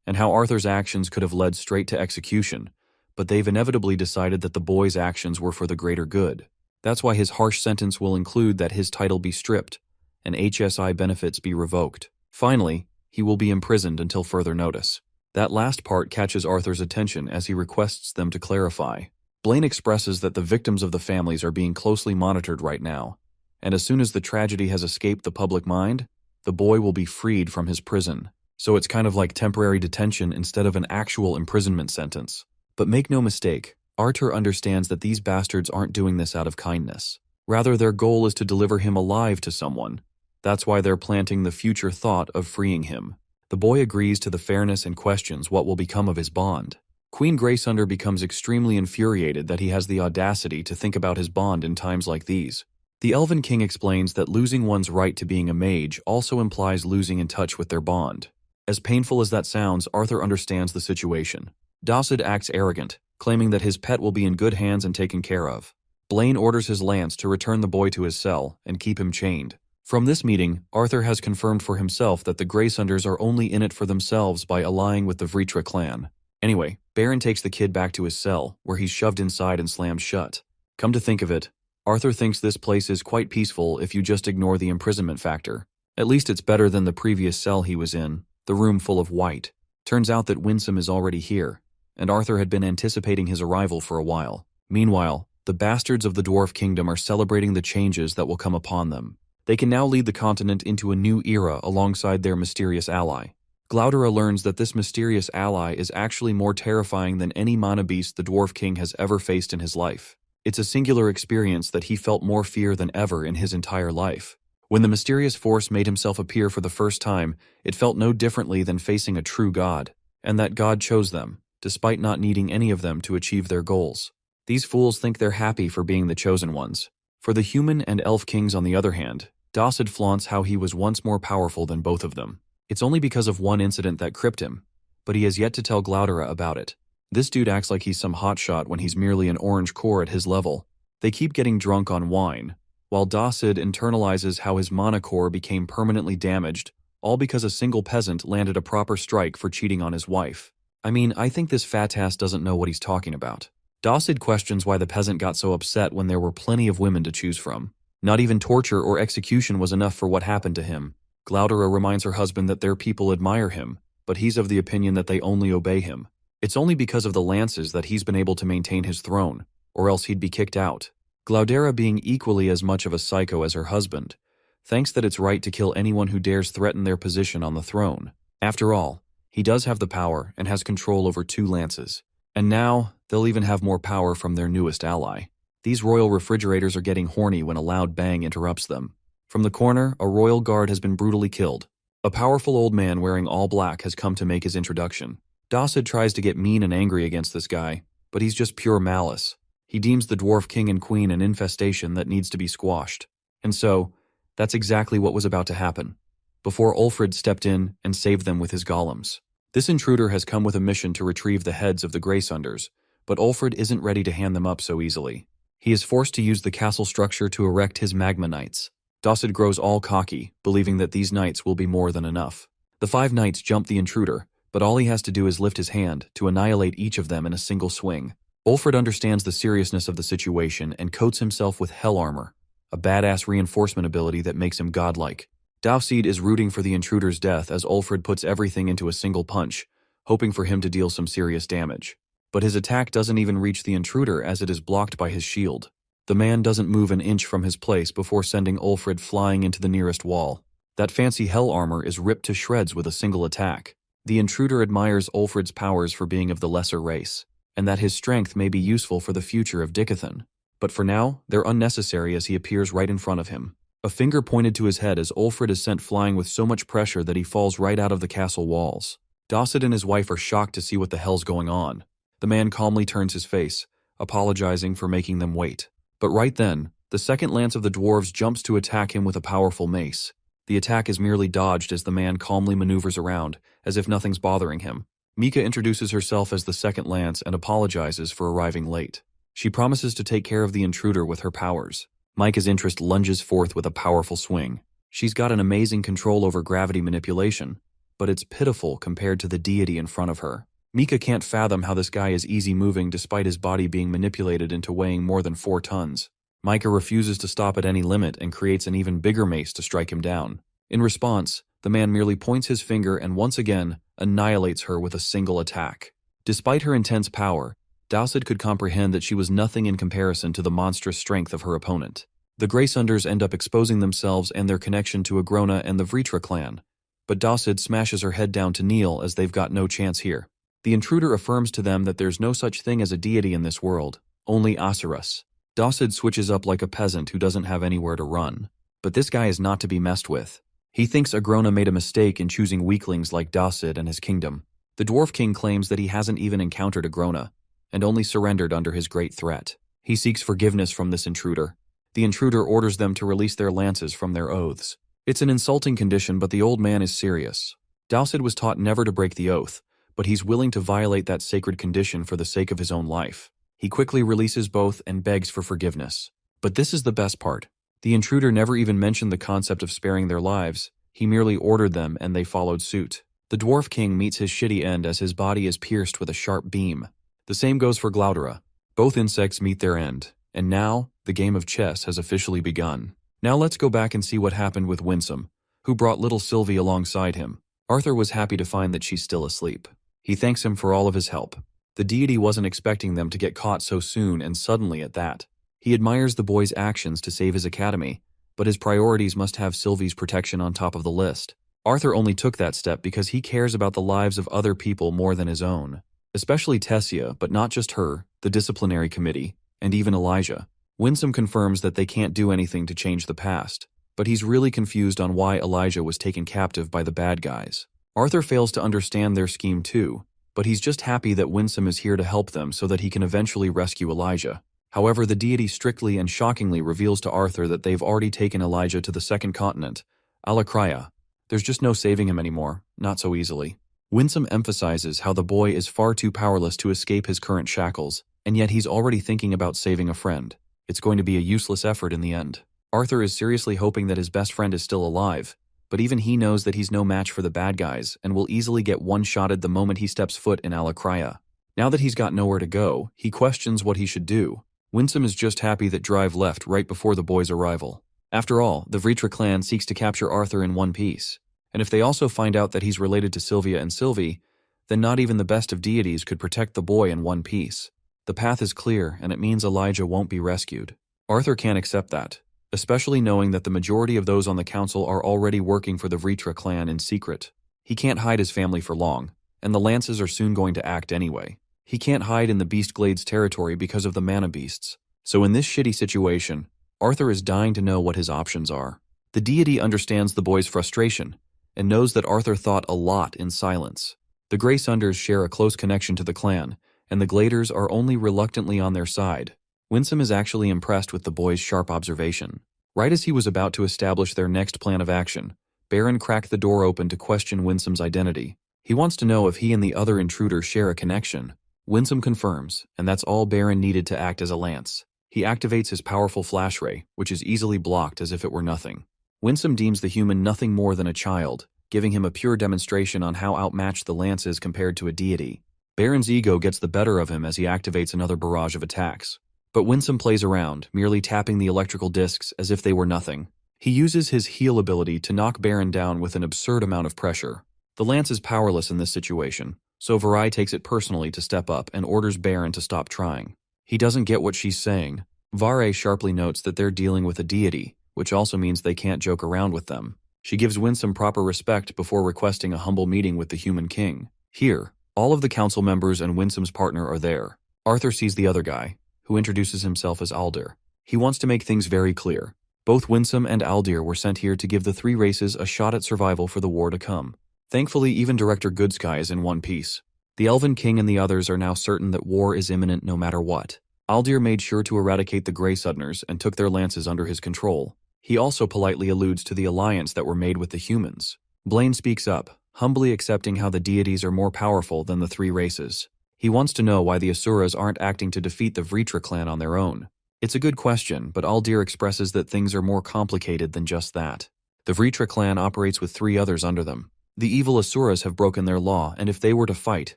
and how Arthur's actions could have led straight to execution, but they've inevitably decided that the boy's actions were for the greater good. That's why his harsh sentence will include that his title be stripped and HSI benefits be revoked. Finally, he will be imprisoned until further notice. That last part catches Arthur's attention as he requests them to clarify. Blaine expresses that the victims of the families are being closely monitored right now, and as soon as the tragedy has escaped the public mind, the boy will be freed from his prison. So it's kind of like temporary detention instead of an actual imprisonment sentence. But make no mistake, Arthur understands that these bastards aren't doing this out of kindness. Rather, their goal is to deliver him alive to someone. That's why they're planting the future thought of freeing him. The boy agrees to the fairness and questions what will become of his bond. Queen Graysunder becomes extremely infuriated that he has the audacity to think about his bond in times like these. The Elven King explains that losing one's right to being a mage also implies losing in touch with their bond. As painful as that sounds, Arthur understands the situation. Dawsid acts arrogant, claiming that his pet will be in good hands and taken care of. Blaine orders his lance to return the boy to his cell and keep him chained. From this meeting, Arthur has confirmed for himself that the Graysunders are only in it for themselves by allying with the Vritra clan. Anyway, Baron takes the kid back to his cell, where he's shoved inside and slammed shut. Come to think of it, Arthur thinks this place is quite peaceful if you just ignore the imprisonment factor. At least it's better than the previous cell he was in, the room full of white. Turns out that Winsome is already here, and Arthur had been anticipating his arrival for a while. Meanwhile, the bastards of the Dwarf Kingdom are celebrating the changes that will come upon them. They can now lead the continent into a new era alongside their mysterious ally. Glaudera learns that this mysterious ally is actually more terrifying than any mana beast the Dwarf King has ever faced in his life. It's a singular experience that he felt more fear than ever in his entire life. When the mysterious force made himself appear for the first time, it felt no differently than facing a true god, and that god chose them, despite not needing any of them to achieve their goals. These fools think they're happy for being the chosen ones. For the human and elf kings on the other hand, Dawsid flaunts how he was once more powerful than both of them. It's only because of one incident that cripped him, but he has yet to tell Glaudera about it. This dude acts like he's some hotshot when he's merely an orange core at his level. They keep getting drunk on wine, while Dawsid internalizes how his mana core became permanently damaged, all because a single peasant landed a proper strike for cheating on his wife. I mean, I think this fat ass doesn't know what he's talking about. Dawsid questions why the peasant got so upset when there were plenty of women to choose from. Not even torture or execution was enough for what happened to him. Glaudera reminds her husband that their people admire him, but he's of the opinion that they only obey him. It's only because of the lances that he's been able to maintain his throne, or else he'd be kicked out. Glaudera, being equally as much of a psycho as her husband, thinks that it's right to kill anyone who dares threaten their position on the throne. After all, he does have the power and has control over 2 lances. And now, they'll even have more power from their newest ally. These royal refrigerators are getting horny when a loud bang interrupts them. From the corner, a royal guard has been brutally killed. A powerful old man wearing all black has come to make his introduction. Dawsid tries to get mean and angry against this guy, but he's just pure malice. He deems the dwarf king and queen an infestation that needs to be squashed. And so, that's exactly what was about to happen, before Ulfrid stepped in and saved them with his golems. This intruder has come with a mission to retrieve the heads of the Greysunders, but Ulfrid isn't ready to hand them up so easily. He is forced to use the castle structure to erect his magma knights. Dawsid grows all cocky, believing that these knights will be more than enough. The 5 knights jump the intruder, but all he has to do is lift his hand to annihilate each of them in a single swing. Ulfrid understands the seriousness of the situation and coats himself with hell armor, a badass reinforcement ability that makes him godlike. Dawsid is rooting for the intruder's death as Ulfrid puts everything into a single punch, hoping for him to deal some serious damage. But his attack doesn't even reach the intruder as it is blocked by his shield. The man doesn't move an inch from his place before sending Ulfrid flying into the nearest wall. That fancy hell armor is ripped to shreds with a single attack. The intruder admires Ulfrid's powers for being of the lesser race, and that his strength may be useful for the future of Dickathon. But for now, they're unnecessary as he appears right in front of him. A finger pointed to his head as Ulfrid is sent flying with so much pressure that he falls right out of the castle walls. Dawsid and his wife are shocked to see what the hell's going on. The man calmly turns his face, apologizing for making them wait. But right then, the second lance of the dwarves jumps to attack him with a powerful mace. The attack is merely dodged as the man calmly maneuvers around, as if nothing's bothering him. Mika introduces herself as the second lance and apologizes for arriving late. She promises to take care of the intruder with her powers. Mika's interest lunges forth with a powerful swing. She's got an amazing control over gravity manipulation, but it's pitiful compared to the deity in front of her. Mika can't fathom how this guy is easy moving despite his body being manipulated into weighing more than 4 tons. Mika refuses to stop at any limit and creates an even bigger mace to strike him down. In response, the man merely points his finger and once again annihilates her with a single attack. Despite her intense power, Dawsid could comprehend that she was nothing in comparison to the monstrous strength of her opponent. The Greysunders end up exposing themselves and their connection to Agrona and the Vritra clan, but Dawsid smashes her head down to kneel as they've got no chance here. The intruder affirms to them that there's no such thing as a deity in this world, only Asurus. Dawsid switches up like a peasant who doesn't have anywhere to run. But this guy is not to be messed with. He thinks Agrona made a mistake in choosing weaklings like Dawsid and his kingdom. The Dwarf King claims that he hasn't even encountered Agrona, and only surrendered under his great threat. He seeks forgiveness from this intruder. The intruder orders them to release their lances from their oaths. It's an insulting condition, but the old man is serious. Dawsid was taught never to break the oath, but he's willing to violate that sacred condition for the sake of his own life. He quickly releases both and begs for forgiveness. But this is the best part. The intruder never even mentioned the concept of sparing their lives. He merely ordered them and they followed suit. The Dwarf King meets his shitty end as his body is pierced with a sharp beam. The same goes for Glaudera. Both insects meet their end, and now the game of chess has officially begun. Now let's go back and see what happened with Winsome, who brought little Sylvie alongside him. Arthur was happy to find that she's still asleep. He thanks him for all of his help. The deity wasn't expecting them to get caught so soon and suddenly at that. He admires the boy's actions to save his academy, but his priorities must have Sylvie's protection on top of the list. Arthur only took that step because he cares about the lives of other people more than his own. Especially Tessia, but not just her, the disciplinary committee, and even Elijah. Winsome confirms that they can't do anything to change the past, but he's really confused on why Elijah was taken captive by the bad guys. Arthur fails to understand their scheme too, but he's just happy that Winsome is here to help them so that he can eventually rescue Elijah. However, the deity strictly and shockingly reveals to Arthur that they've already taken Elijah to the second continent, Alakria. There's just no saving him anymore, not so easily. Winsome emphasizes how the boy is far too powerless to escape his current shackles, and yet he's already thinking about saving a friend. It's going to be a useless effort in the end. Arthur is seriously hoping that his best friend is still alive, but even he knows that he's no match for the bad guys and will easily get one-shotted the moment he steps foot in Alakria. Now that he's got nowhere to go, he questions what he should do. Winsome is just happy that Drive left right before the boy's arrival. After all, the Vritra clan seeks to capture Arthur in one piece. And if they also find out that he's related to Sylvia and Sylvie, then not even the best of deities could protect the boy in one piece. The path is clear, and it means Elijah won't be rescued. Arthur can't accept that, especially knowing that the majority of those on the council are already working for the Vritra clan in secret. He can't hide his family for long, and the lances are soon going to act anyway. He can't hide in the Beastglades territory because of the mana beasts. So in this shitty situation, Arthur is dying to know what his options are. The deity understands the boy's frustration, and knows that Arthur thought a lot in silence. The Grey Sunders share a close connection to the clan, and the Gladers are only reluctantly on their side. Winsome is actually impressed with the boy's sharp observation. Right as he was about to establish their next plan of action, Baron cracked the door open to question Winsome's identity. He wants to know if he and the other intruder share a connection. Winsome confirms, and that's all Baron needed to act as a lance. He activates his powerful flash ray, which is easily blocked as if it were nothing. Winsome deems the human nothing more than a child, giving him a pure demonstration on how outmatched the lance is compared to a deity. Baron's ego gets the better of him as he activates another barrage of attacks. But Winsome plays around, merely tapping the electrical discs as if they were nothing. He uses his heal ability to knock Baron down with an absurd amount of pressure. The lance is powerless in this situation, so Varai takes it personally to step up and orders Baron to stop trying. He doesn't get what she's saying. Varai sharply notes that they're dealing with a deity, which also means they can't joke around with them. She gives Winsome proper respect before requesting a humble meeting with the human king. Here, all of the council members and Winsome's partner are there. Arthur sees the other guy, who introduces himself as Aldir. He wants to make things very clear. Both Winsome and Aldir were sent here to give the three races a shot at survival for the war to come. Thankfully, even Director Goodsky is in one piece. The Elven King and the others are now certain that war is imminent no matter what. Aldir made sure to eradicate the Grey Suddeners and took their lances under his control. He also politely alludes to the alliance that were made with the humans. Blaine speaks up, humbly accepting how the deities are more powerful than the three races. He wants to know why the Asuras aren't acting to defeat the Vritra clan on their own. It's a good question, but Aldir expresses that things are more complicated than just that. The Vritra clan operates with three others under them. The evil Asuras have broken their law, and if they were to fight,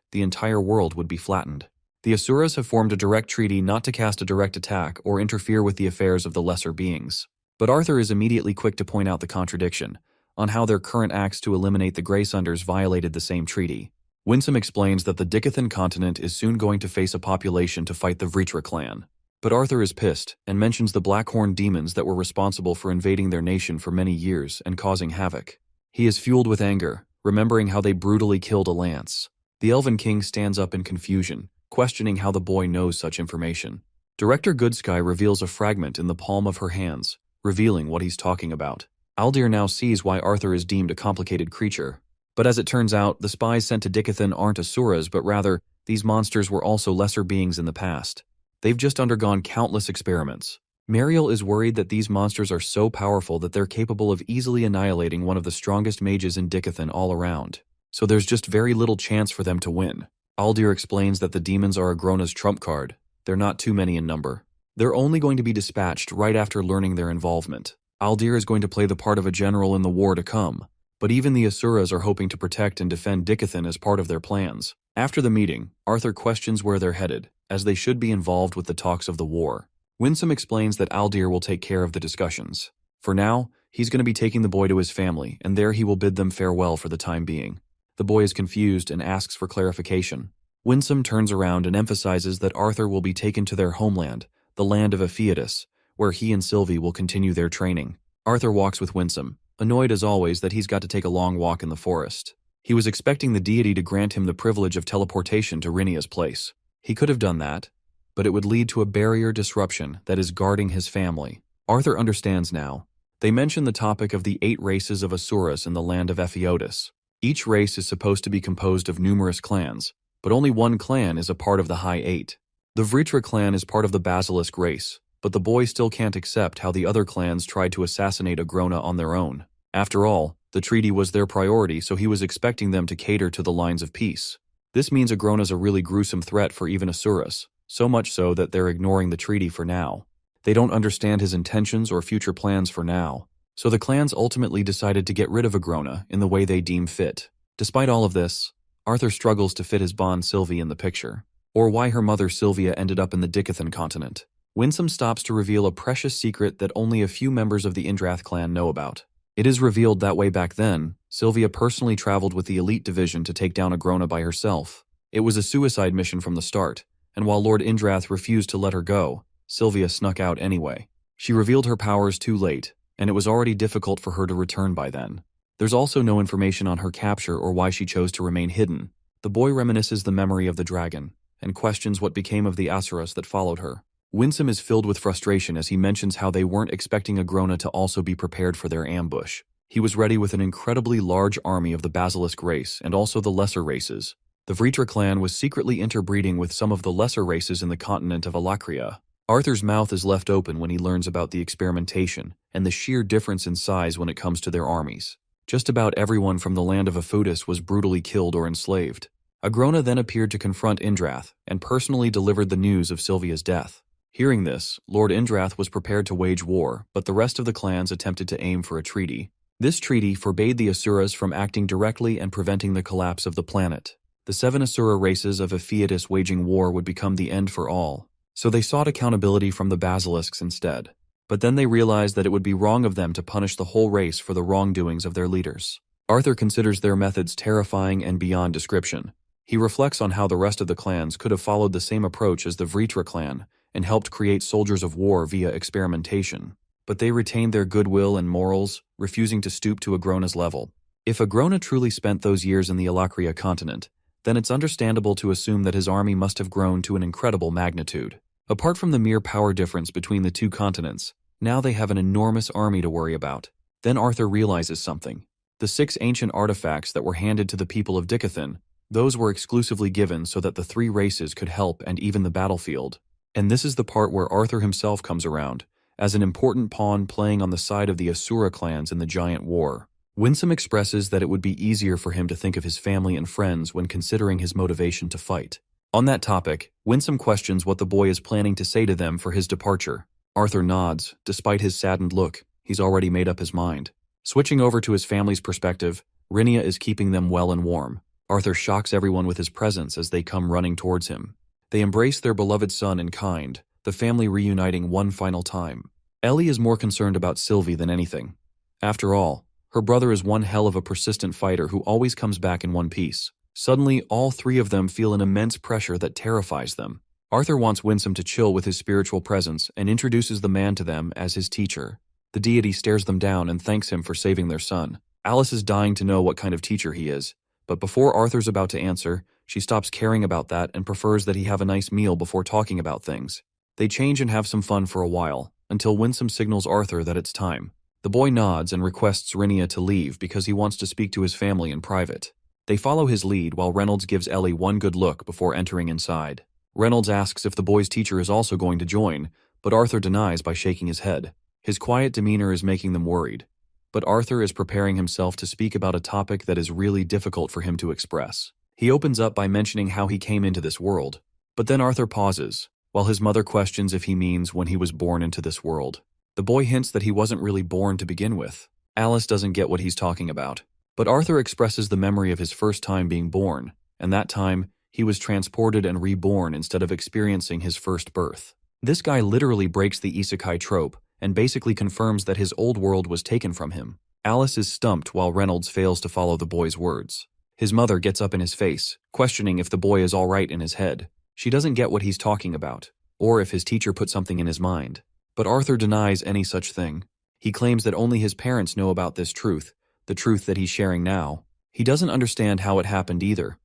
the entire world would be flattened. The Asuras have formed a direct treaty not to cast a direct attack or interfere with the affairs of the lesser beings. But Arthur is immediately quick to point out the contradiction, on how their current acts to eliminate the Grey Sunders violated the same treaty. Winsome explains that the Dicathan continent is soon going to face a population to fight the Vritra clan. But Arthur is pissed, and mentions the Blackhorn demons that were responsible for invading their nation for many years and causing havoc. He is fueled with anger, remembering how they brutally killed a lance. The Elven King stands up in confusion, questioning how the boy knows such information. Director Goodsky reveals a fragment in the palm of her hands, revealing what he's talking about. Aldir now sees why Arthur is deemed a complicated creature. But as it turns out, the spies sent to Dicathan aren't Asuras, but rather, these monsters were also lesser beings in the past. They've just undergone countless experiments. Mariel is worried that these monsters are so powerful that they're capable of easily annihilating one of the strongest mages in Dicathan all around. So there's just very little chance for them to win. Aldir explains that the demons are Agrona's trump card. They're not too many in number. They're only going to be dispatched right after learning their involvement. Aldir is going to play the part of a general in the war to come, but even the Asuras are hoping to protect and defend Dicathan as part of their plans. After the meeting, Arthur questions where they're headed, as they should be involved with the talks of the war. Winsome explains that Aldir will take care of the discussions. For now, he's going to be taking the boy to his family, and there he will bid them farewell for the time being. The boy is confused and asks for clarification. Winsome turns around and emphasizes that Arthur will be taken to their homeland, the land of Ephiadus, where he and Sylvie will continue their training. Arthur walks with Winsome, annoyed as always that he's got to take a long walk in the forest. He was expecting the deity to grant him the privilege of teleportation to Rinia's place. He could have done that, but it would lead to a barrier disruption that is guarding his family. Arthur understands now. They mention the topic of the 8 races of Asuras in the land of Ephiadus. Each race is supposed to be composed of numerous clans, but only one clan is a part of the High 8. The Vritra clan is part of the Basilisk race, but the boy still can't accept how the other clans tried to assassinate Agrona on their own. After all, the treaty was their priority, so he was expecting them to cater to the lines of peace. This means Agrona's a really gruesome threat for even Asuras, so much so that they're ignoring the treaty for now. They don't understand his intentions or future plans for now, so the clans ultimately decided to get rid of Agrona in the way they deem fit. Despite all of this, Arthur struggles to fit his bond Sylvie in the picture, or why her mother Sylvia ended up in the Dicathan continent. Winsome stops to reveal a precious secret that only a few members of the Indrath clan know about. It is revealed that way back then, Sylvia personally traveled with the elite division to take down Agrona by herself. It was a suicide mission from the start, and while Lord Indrath refused to let her go, Sylvia snuck out anyway. She revealed her powers too late, and it was already difficult for her to return by then. There's also no information on her capture or why she chose to remain hidden. The boy reminisces the memory of the dragon, and questions what became of the Asuras that followed her. Winsome is filled with frustration as he mentions how they weren't expecting Agrona to also be prepared for their ambush. He was ready with an incredibly large army of the Basilisk race and also the lesser races. The Vritra clan was secretly interbreeding with some of the lesser races in the continent of Alakria. Arthur's mouth is left open when he learns about the experimentation and the sheer difference in size when it comes to their armies. Just about everyone from the land of Afudis was brutally killed or enslaved. Agrona then appeared to confront Indrath and personally delivered the news of Sylvia's death. Hearing this, Lord Indrath was prepared to wage war, but the rest of the clans attempted to aim for a treaty. This treaty forbade the Asuras from acting directly and preventing the collapse of the planet. The 7 Asura races of Ephiatis waging war would become the end for all, so they sought accountability from the Basilisks instead. But then they realized that it would be wrong of them to punish the whole race for the wrongdoings of their leaders. Arthur considers their methods terrifying and beyond description. He reflects on how the rest of the clans could have followed the same approach as the Vritra clan and helped create soldiers of war via experimentation. But they retained their goodwill and morals, refusing to stoop to Agrona's level. If Agrona truly spent those years in the Alakria continent, then it's understandable to assume that his army must have grown to an incredible magnitude. Apart from the mere power difference between the two continents, now they have an enormous army to worry about. Then Arthur realizes something. The 6 ancient artifacts that were handed to the people of Dicathin, those were exclusively given so that the 3 races could help and even the battlefield. And this is the part where Arthur himself comes around, as an important pawn playing on the side of the Asura clans in the giant war. Winsome expresses that it would be easier for him to think of his family and friends when considering his motivation to fight. On that topic, Winsome questions what the boy is planning to say to them for his departure. Arthur nods. Despite his saddened look, he's already made up his mind. Switching over to his family's perspective, Rinia is keeping them well and warm. Arthur shocks everyone with his presence as they come running towards him. They embrace their beloved son in kind, the family reuniting one final time. Ellie is more concerned about Sylvie than anything. After all, her brother is one hell of a persistent fighter who always comes back in one piece. Suddenly, all 3 of them feel an immense pressure that terrifies them. Arthur wants Winsome to chill with his spiritual presence and introduces the man to them as his teacher. The deity stares them down and thanks him for saving their son. Alice is dying to know what kind of teacher he is, but before Arthur's about to answer, she stops caring about that and prefers that he have a nice meal before talking about things. They change and have some fun for a while, until Winsome signals Arthur that it's time. The boy nods and requests Rinia to leave because he wants to speak to his family in private. They follow his lead while Reynolds gives Ellie one good look before entering inside. Reynolds asks if the boy's teacher is also going to join, but Arthur denies by shaking his head. His quiet demeanor is making them worried. But Arthur is preparing himself to speak about a topic that is really difficult for him to express. He opens up by mentioning how he came into this world. But then Arthur pauses, while his mother questions if he means when he was born into this world. The boy hints that he wasn't really born to begin with. Alice doesn't get what he's talking about. But Arthur expresses the memory of his first time being born, and that time, he was transported and reborn instead of experiencing his first birth. This guy literally breaks the isekai trope, and basically confirms that his old world was taken from him. Alice is stumped while Reynolds fails to follow the boy's words. His mother gets up in his face, questioning if the boy is all right in his head. She doesn't get what he's talking about, or if his teacher put something in his mind. But Arthur denies any such thing. He claims that only his parents know about this truth, the truth that he's sharing now. He doesn't understand how it happened either.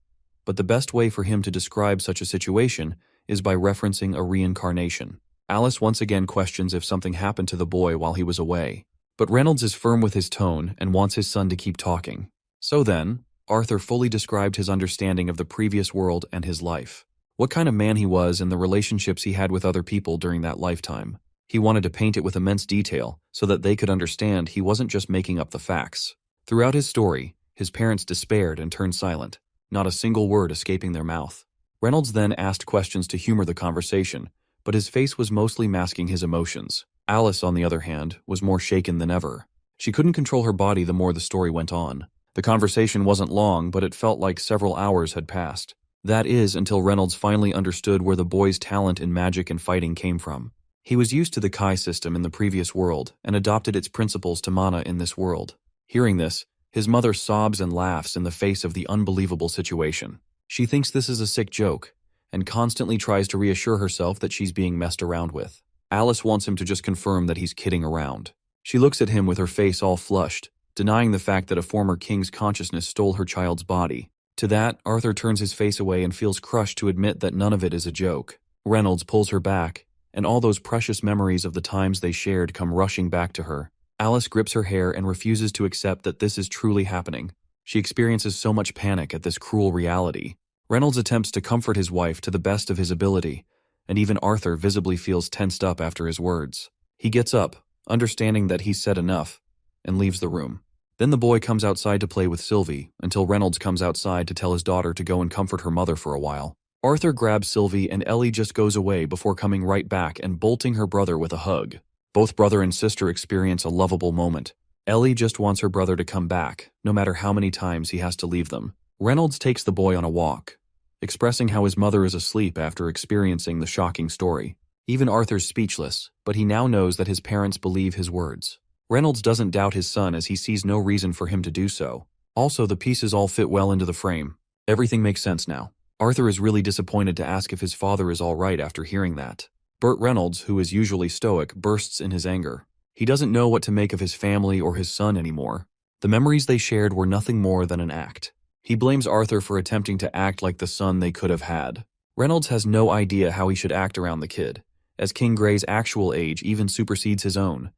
But the best way for him to describe such a situation is by referencing a reincarnation. Alice once again questions if something happened to the boy while he was away. But Reynolds is firm with his tone and wants his son to keep talking. So then, Arthur fully described his understanding of the previous world and his life. What kind of man he was and the relationships he had with other people during that lifetime. He wanted to paint it with immense detail so that they could understand he wasn't just making up the facts. Throughout his story, his parents despaired and turned silent, not a single word escaping their mouth. Reynolds then asked questions to humor the conversation, but his face was mostly masking his emotions. Alice, on the other hand, was more shaken than ever. She couldn't control her body the more the story went on. The conversation wasn't long, but it felt like several hours had passed. That is, until Reynolds finally understood where the boy's talent in magic and fighting came from. He was used to the Kai system in the previous world and adopted its principles to mana in this world. Hearing this, his mother sobs and laughs in the face of the unbelievable situation. She thinks this is a sick joke and constantly tries to reassure herself that she's being messed around with. Alice wants him to just confirm that he's kidding around. She looks at him with her face all flushed, denying the fact that a former king's consciousness stole her child's body. To that, Arthur turns his face away and feels crushed to admit that none of it is a joke. Reynolds pulls her back, and all those precious memories of the times they shared come rushing back to her. Alice grips her hair and refuses to accept that this is truly happening. She experiences so much panic at this cruel reality. Reynolds attempts to comfort his wife to the best of his ability, and even Arthur visibly feels tensed up after his words. He gets up, understanding that he's said enough, and leaves the room. Then the boy comes outside to play with Sylvie, until Reynolds comes outside to tell his daughter to go and comfort her mother for a while. Arthur grabs Sylvie and Ellie just goes away before coming right back and bolting her brother with a hug. Both brother and sister experience a lovable moment. Ellie just wants her brother to come back, no matter how many times he has to leave them. Reynolds takes the boy on a walk, expressing how his mother is asleep after experiencing the shocking story. Even Arthur's speechless, but he now knows that his parents believe his words. Reynolds doesn't doubt his son as he sees no reason for him to do so. Also, the pieces all fit well into the frame. Everything makes sense now. Arthur is really disappointed to ask if his father is all right after hearing that. Burt Reynolds, who is usually stoic, bursts in his anger. He doesn't know what to make of his family or his son anymore. The memories they shared were nothing more than an act. He blames Arthur for attempting to act like the son they could have had. Reynolds has no idea how he should act around the kid, as King Gray's actual age even supersedes his own,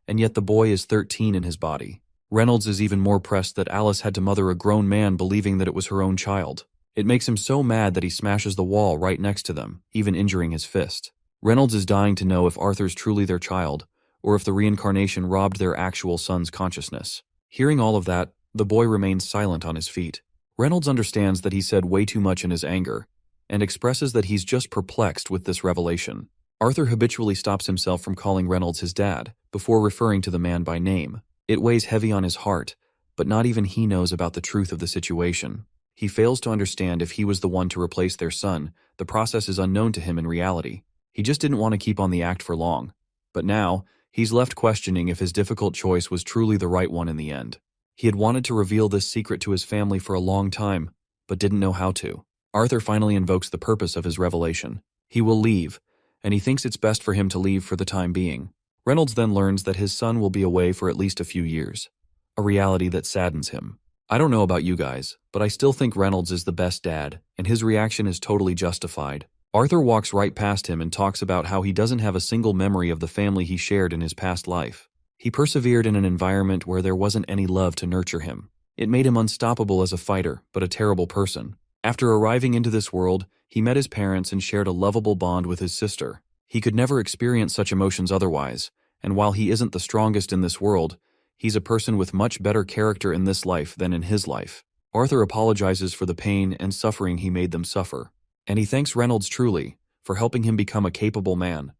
and yet the boy is 13 in his body. Reynolds is even more pressed that Alice had to mother a grown man believing that it was her own child. It makes him so mad that he smashes the wall right next to them, even injuring his fist. Reynolds is dying to know if Arthur's truly their child, or if the reincarnation robbed their actual son's consciousness. Hearing all of that, the boy remains silent on his feet. Reynolds understands that he said way too much in his anger, and expresses that he's just perplexed with this revelation. Arthur habitually stops himself from calling Reynolds his dad, before referring to the man by name. It weighs heavy on his heart, but not even he knows about the truth of the situation. He fails to understand if he was the one to replace their son. The process is unknown to him in reality. He just didn't want to keep on the act for long. But now, he's left questioning if his difficult choice was truly the right one in the end. He had wanted to reveal this secret to his family for a long time, but didn't know how to. Arthur finally invokes the purpose of his revelation. He will leave, and he thinks it's best for him to leave for the time being. Reynolds then learns that his son will be away for at least a few years, a reality that saddens him. I don't know about you guys, but I still think Reynolds is the best dad, and his reaction is totally justified. Arthur walks right past him and talks about how he doesn't have a single memory of the family he shared in his past life. He persevered in an environment where there wasn't any love to nurture him. It made him unstoppable as a fighter, but a terrible person. After arriving into this world, he met his parents and shared a lovable bond with his sister. He could never experience such emotions otherwise, and while he isn't the strongest in this world, he's a person with much better character in this life than in his life. Arthur apologizes for the pain and suffering he made them suffer, and he thanks Reynolds truly for helping him become a capable man,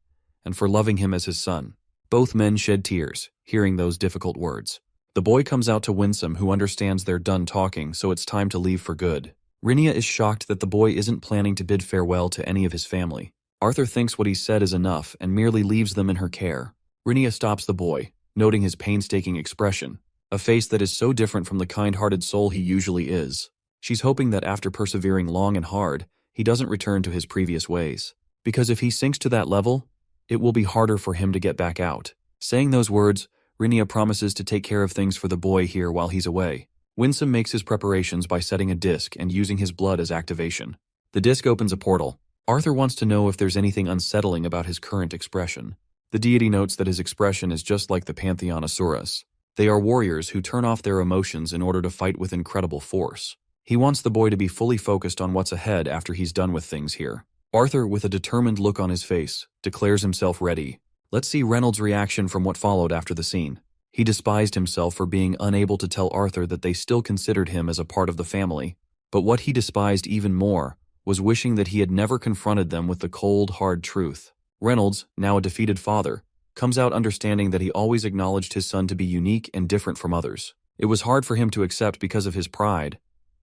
and for loving him as his son. Both men shed tears, hearing those difficult words. The boy comes out to Winsome, who understands they're done talking, so it's time to leave for good. Rhaenyra is shocked that the boy isn't planning to bid farewell to any of his family. Arthur thinks what he said is enough and merely leaves them in her care. Rhaenyra stops the boy, noting his painstaking expression, a face that is so different from the kind-hearted soul he usually is. She's hoping that after persevering long and hard, he doesn't return to his previous ways. Because if he sinks to that level, it will be harder for him to get back out. Saying those words, Rhaenyra promises to take care of things for the boy here while he's away. Winsome makes his preparations by setting a disc and using his blood as activation. The disc opens a portal. Arthur wants to know if there's anything unsettling about his current expression. The deity notes that his expression is just like the pantheon Asuras. They are warriors who turn off their emotions in order to fight with incredible force. He wants the boy to be fully focused on what's ahead after he's done with things here. Arthur, with a determined look on his face, declares himself ready. Let's see Reynolds' reaction from what followed after the scene. He despised himself for being unable to tell Arthur that they still considered him as a part of the family. But what he despised even more was wishing that he had never confronted them with the cold, hard truth. Reynolds, now a defeated father, comes out understanding that he always acknowledged his son to be unique and different from others. It was hard for him to accept because of his pride,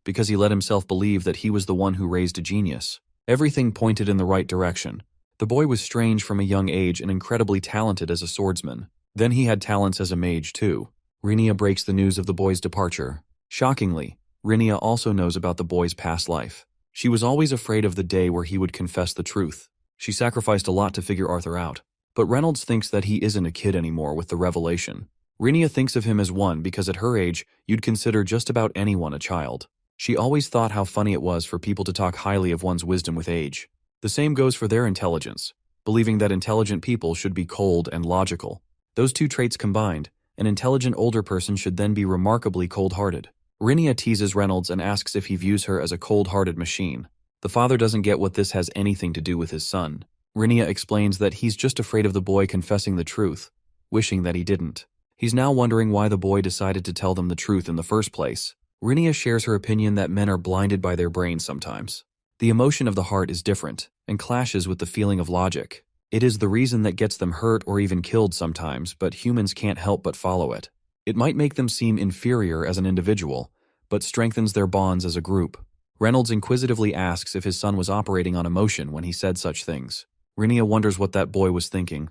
because he let himself believe that he was the one who raised a genius. Everything pointed in the right direction, The boy was strange from a young age and incredibly talented as a swordsman. Then he had talents as a mage too. Rinia breaks the news of the boy's departure. Shockingly, Rinia also knows about the boy's past life. She was always afraid of the day where he would confess the truth. She sacrificed a lot to figure Arthur out. But Reynolds thinks that he isn't a kid anymore with the revelation. Rinia thinks of him as one because at her age, you'd consider just about anyone a child. She always thought how funny it was for people to talk highly of one's wisdom with age. The same goes for their intelligence, believing that intelligent people should be cold and logical. Those two traits combined, an intelligent older person should then be remarkably cold-hearted. Rinia teases Reynolds and asks if he views her as a cold-hearted machine. The father doesn't get what this has anything to do with his son. Rinia explains that he's just afraid of the boy confessing the truth, wishing that he didn't. He's now wondering why the boy decided to tell them the truth in the first place. Rinia shares her opinion that men are blinded by their brains sometimes. The emotion of the heart is different and clashes with the feeling of logic. It is the reason that gets them hurt or even killed sometimes, but humans can't help but follow it. It might make them seem inferior as an individual, but strengthens their bonds as a group. Reynolds inquisitively asks if his son was operating on emotion when he said such things. Rinia wonders what that boy was thinking,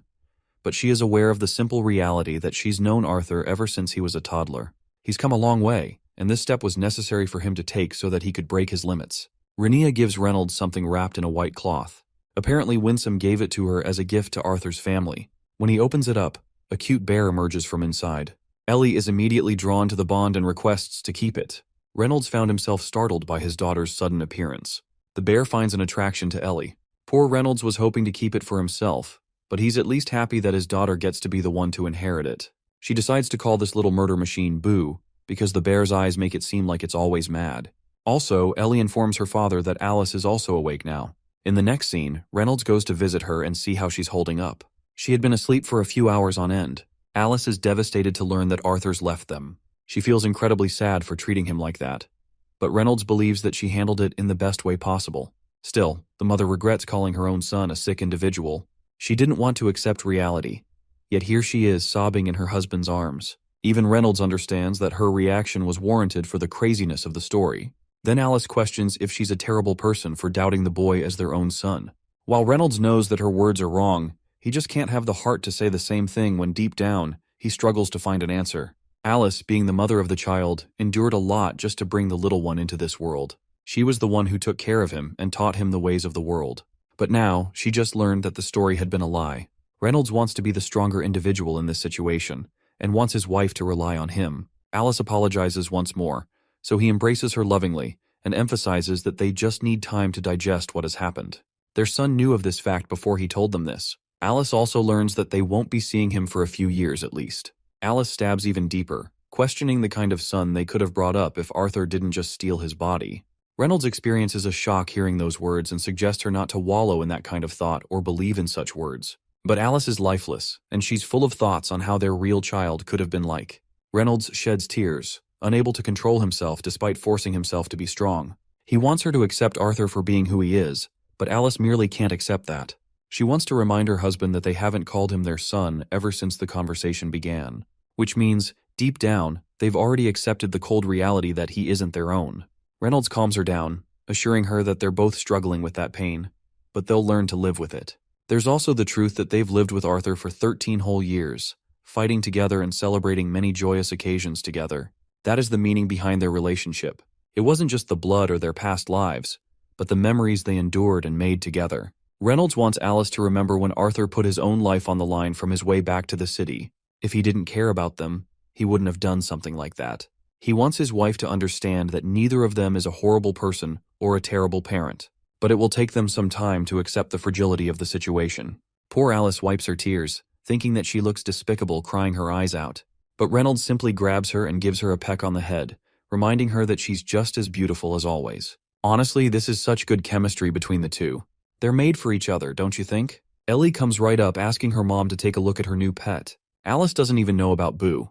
but she is aware of the simple reality that she's known Arthur ever since he was a toddler. He's come a long way, and this step was necessary for him to take so that he could break his limits. Rinia gives Reynolds something wrapped in a white cloth. Apparently Winsome gave it to her as a gift to Arthur's family. When he opens it up, a cute bear emerges from inside. Ellie is immediately drawn to the bond and requests to keep it. Reynolds found himself startled by his daughter's sudden appearance. The bear finds an attraction to Ellie. Poor Reynolds was hoping to keep it for himself, but he's at least happy that his daughter gets to be the one to inherit it. She decides to call this little murder machine Boo, because the bear's eyes make it seem like it's always mad. Also, Ellie informs her father that Alice is also awake now. In the next scene, Reynolds goes to visit her and see how she's holding up. She had been asleep for a few hours on end. Alice is devastated to learn that Arthur's left them. She feels incredibly sad for treating him like that. But Reynolds believes that she handled it in the best way possible. Still, the mother regrets calling her own son a sick individual. She didn't want to accept reality, yet here she is sobbing in her husband's arms. Even Reynolds understands that her reaction was warranted for the craziness of the story. Then Alice questions if she's a terrible person for doubting the boy as their own son. While Reynolds knows that her words are wrong, he just can't have the heart to say the same thing when deep down, he struggles to find an answer. Alice, being the mother of the child, endured a lot just to bring the little one into this world. She was the one who took care of him and taught him the ways of the world. But now, she just learned that the story had been a lie. Reynolds wants to be the stronger individual in this situation, and wants his wife to rely on him. Alice apologizes once more, so he embraces her lovingly and emphasizes that they just need time to digest what has happened. Their son knew of this fact before he told them this. Alice also learns that they won't be seeing him for a few years at least. Alice stabs even deeper, questioning the kind of son they could have brought up if Arthur didn't just steal his body. Reynolds experiences a shock hearing those words and suggests her not to wallow in that kind of thought or believe in such words. But Alice is lifeless, and she's full of thoughts on how their real child could have been like. Reynolds sheds tears, unable to control himself despite forcing himself to be strong. He wants her to accept Arthur for being who he is, but Alice merely can't accept that. She wants to remind her husband that they haven't called him their son ever since the conversation began, which means, deep down, they've already accepted the cold reality that he isn't their own. Reynolds calms her down, assuring her that they're both struggling with that pain, but they'll learn to live with it. There's also the truth that they've lived with Arthur for 13 whole years, fighting together and celebrating many joyous occasions together. That is the meaning behind their relationship. It wasn't just the blood or their past lives, but the memories they endured and made together. Reynolds wants Alice to remember when Arthur put his own life on the line from his way back to the city. If he didn't care about them, he wouldn't have done something like that. He wants his wife to understand that neither of them is a horrible person or a terrible parent, but it will take them some time to accept the fragility of the situation. Poor Alice wipes her tears, thinking that she looks despicable crying her eyes out. But Reynolds simply grabs her and gives her a peck on the head, reminding her that she's just as beautiful as always. Honestly, this is such good chemistry between the two. They're made for each other, don't you think? Ellie comes right up asking her mom to take a look at her new pet. Alice doesn't even know about Boo,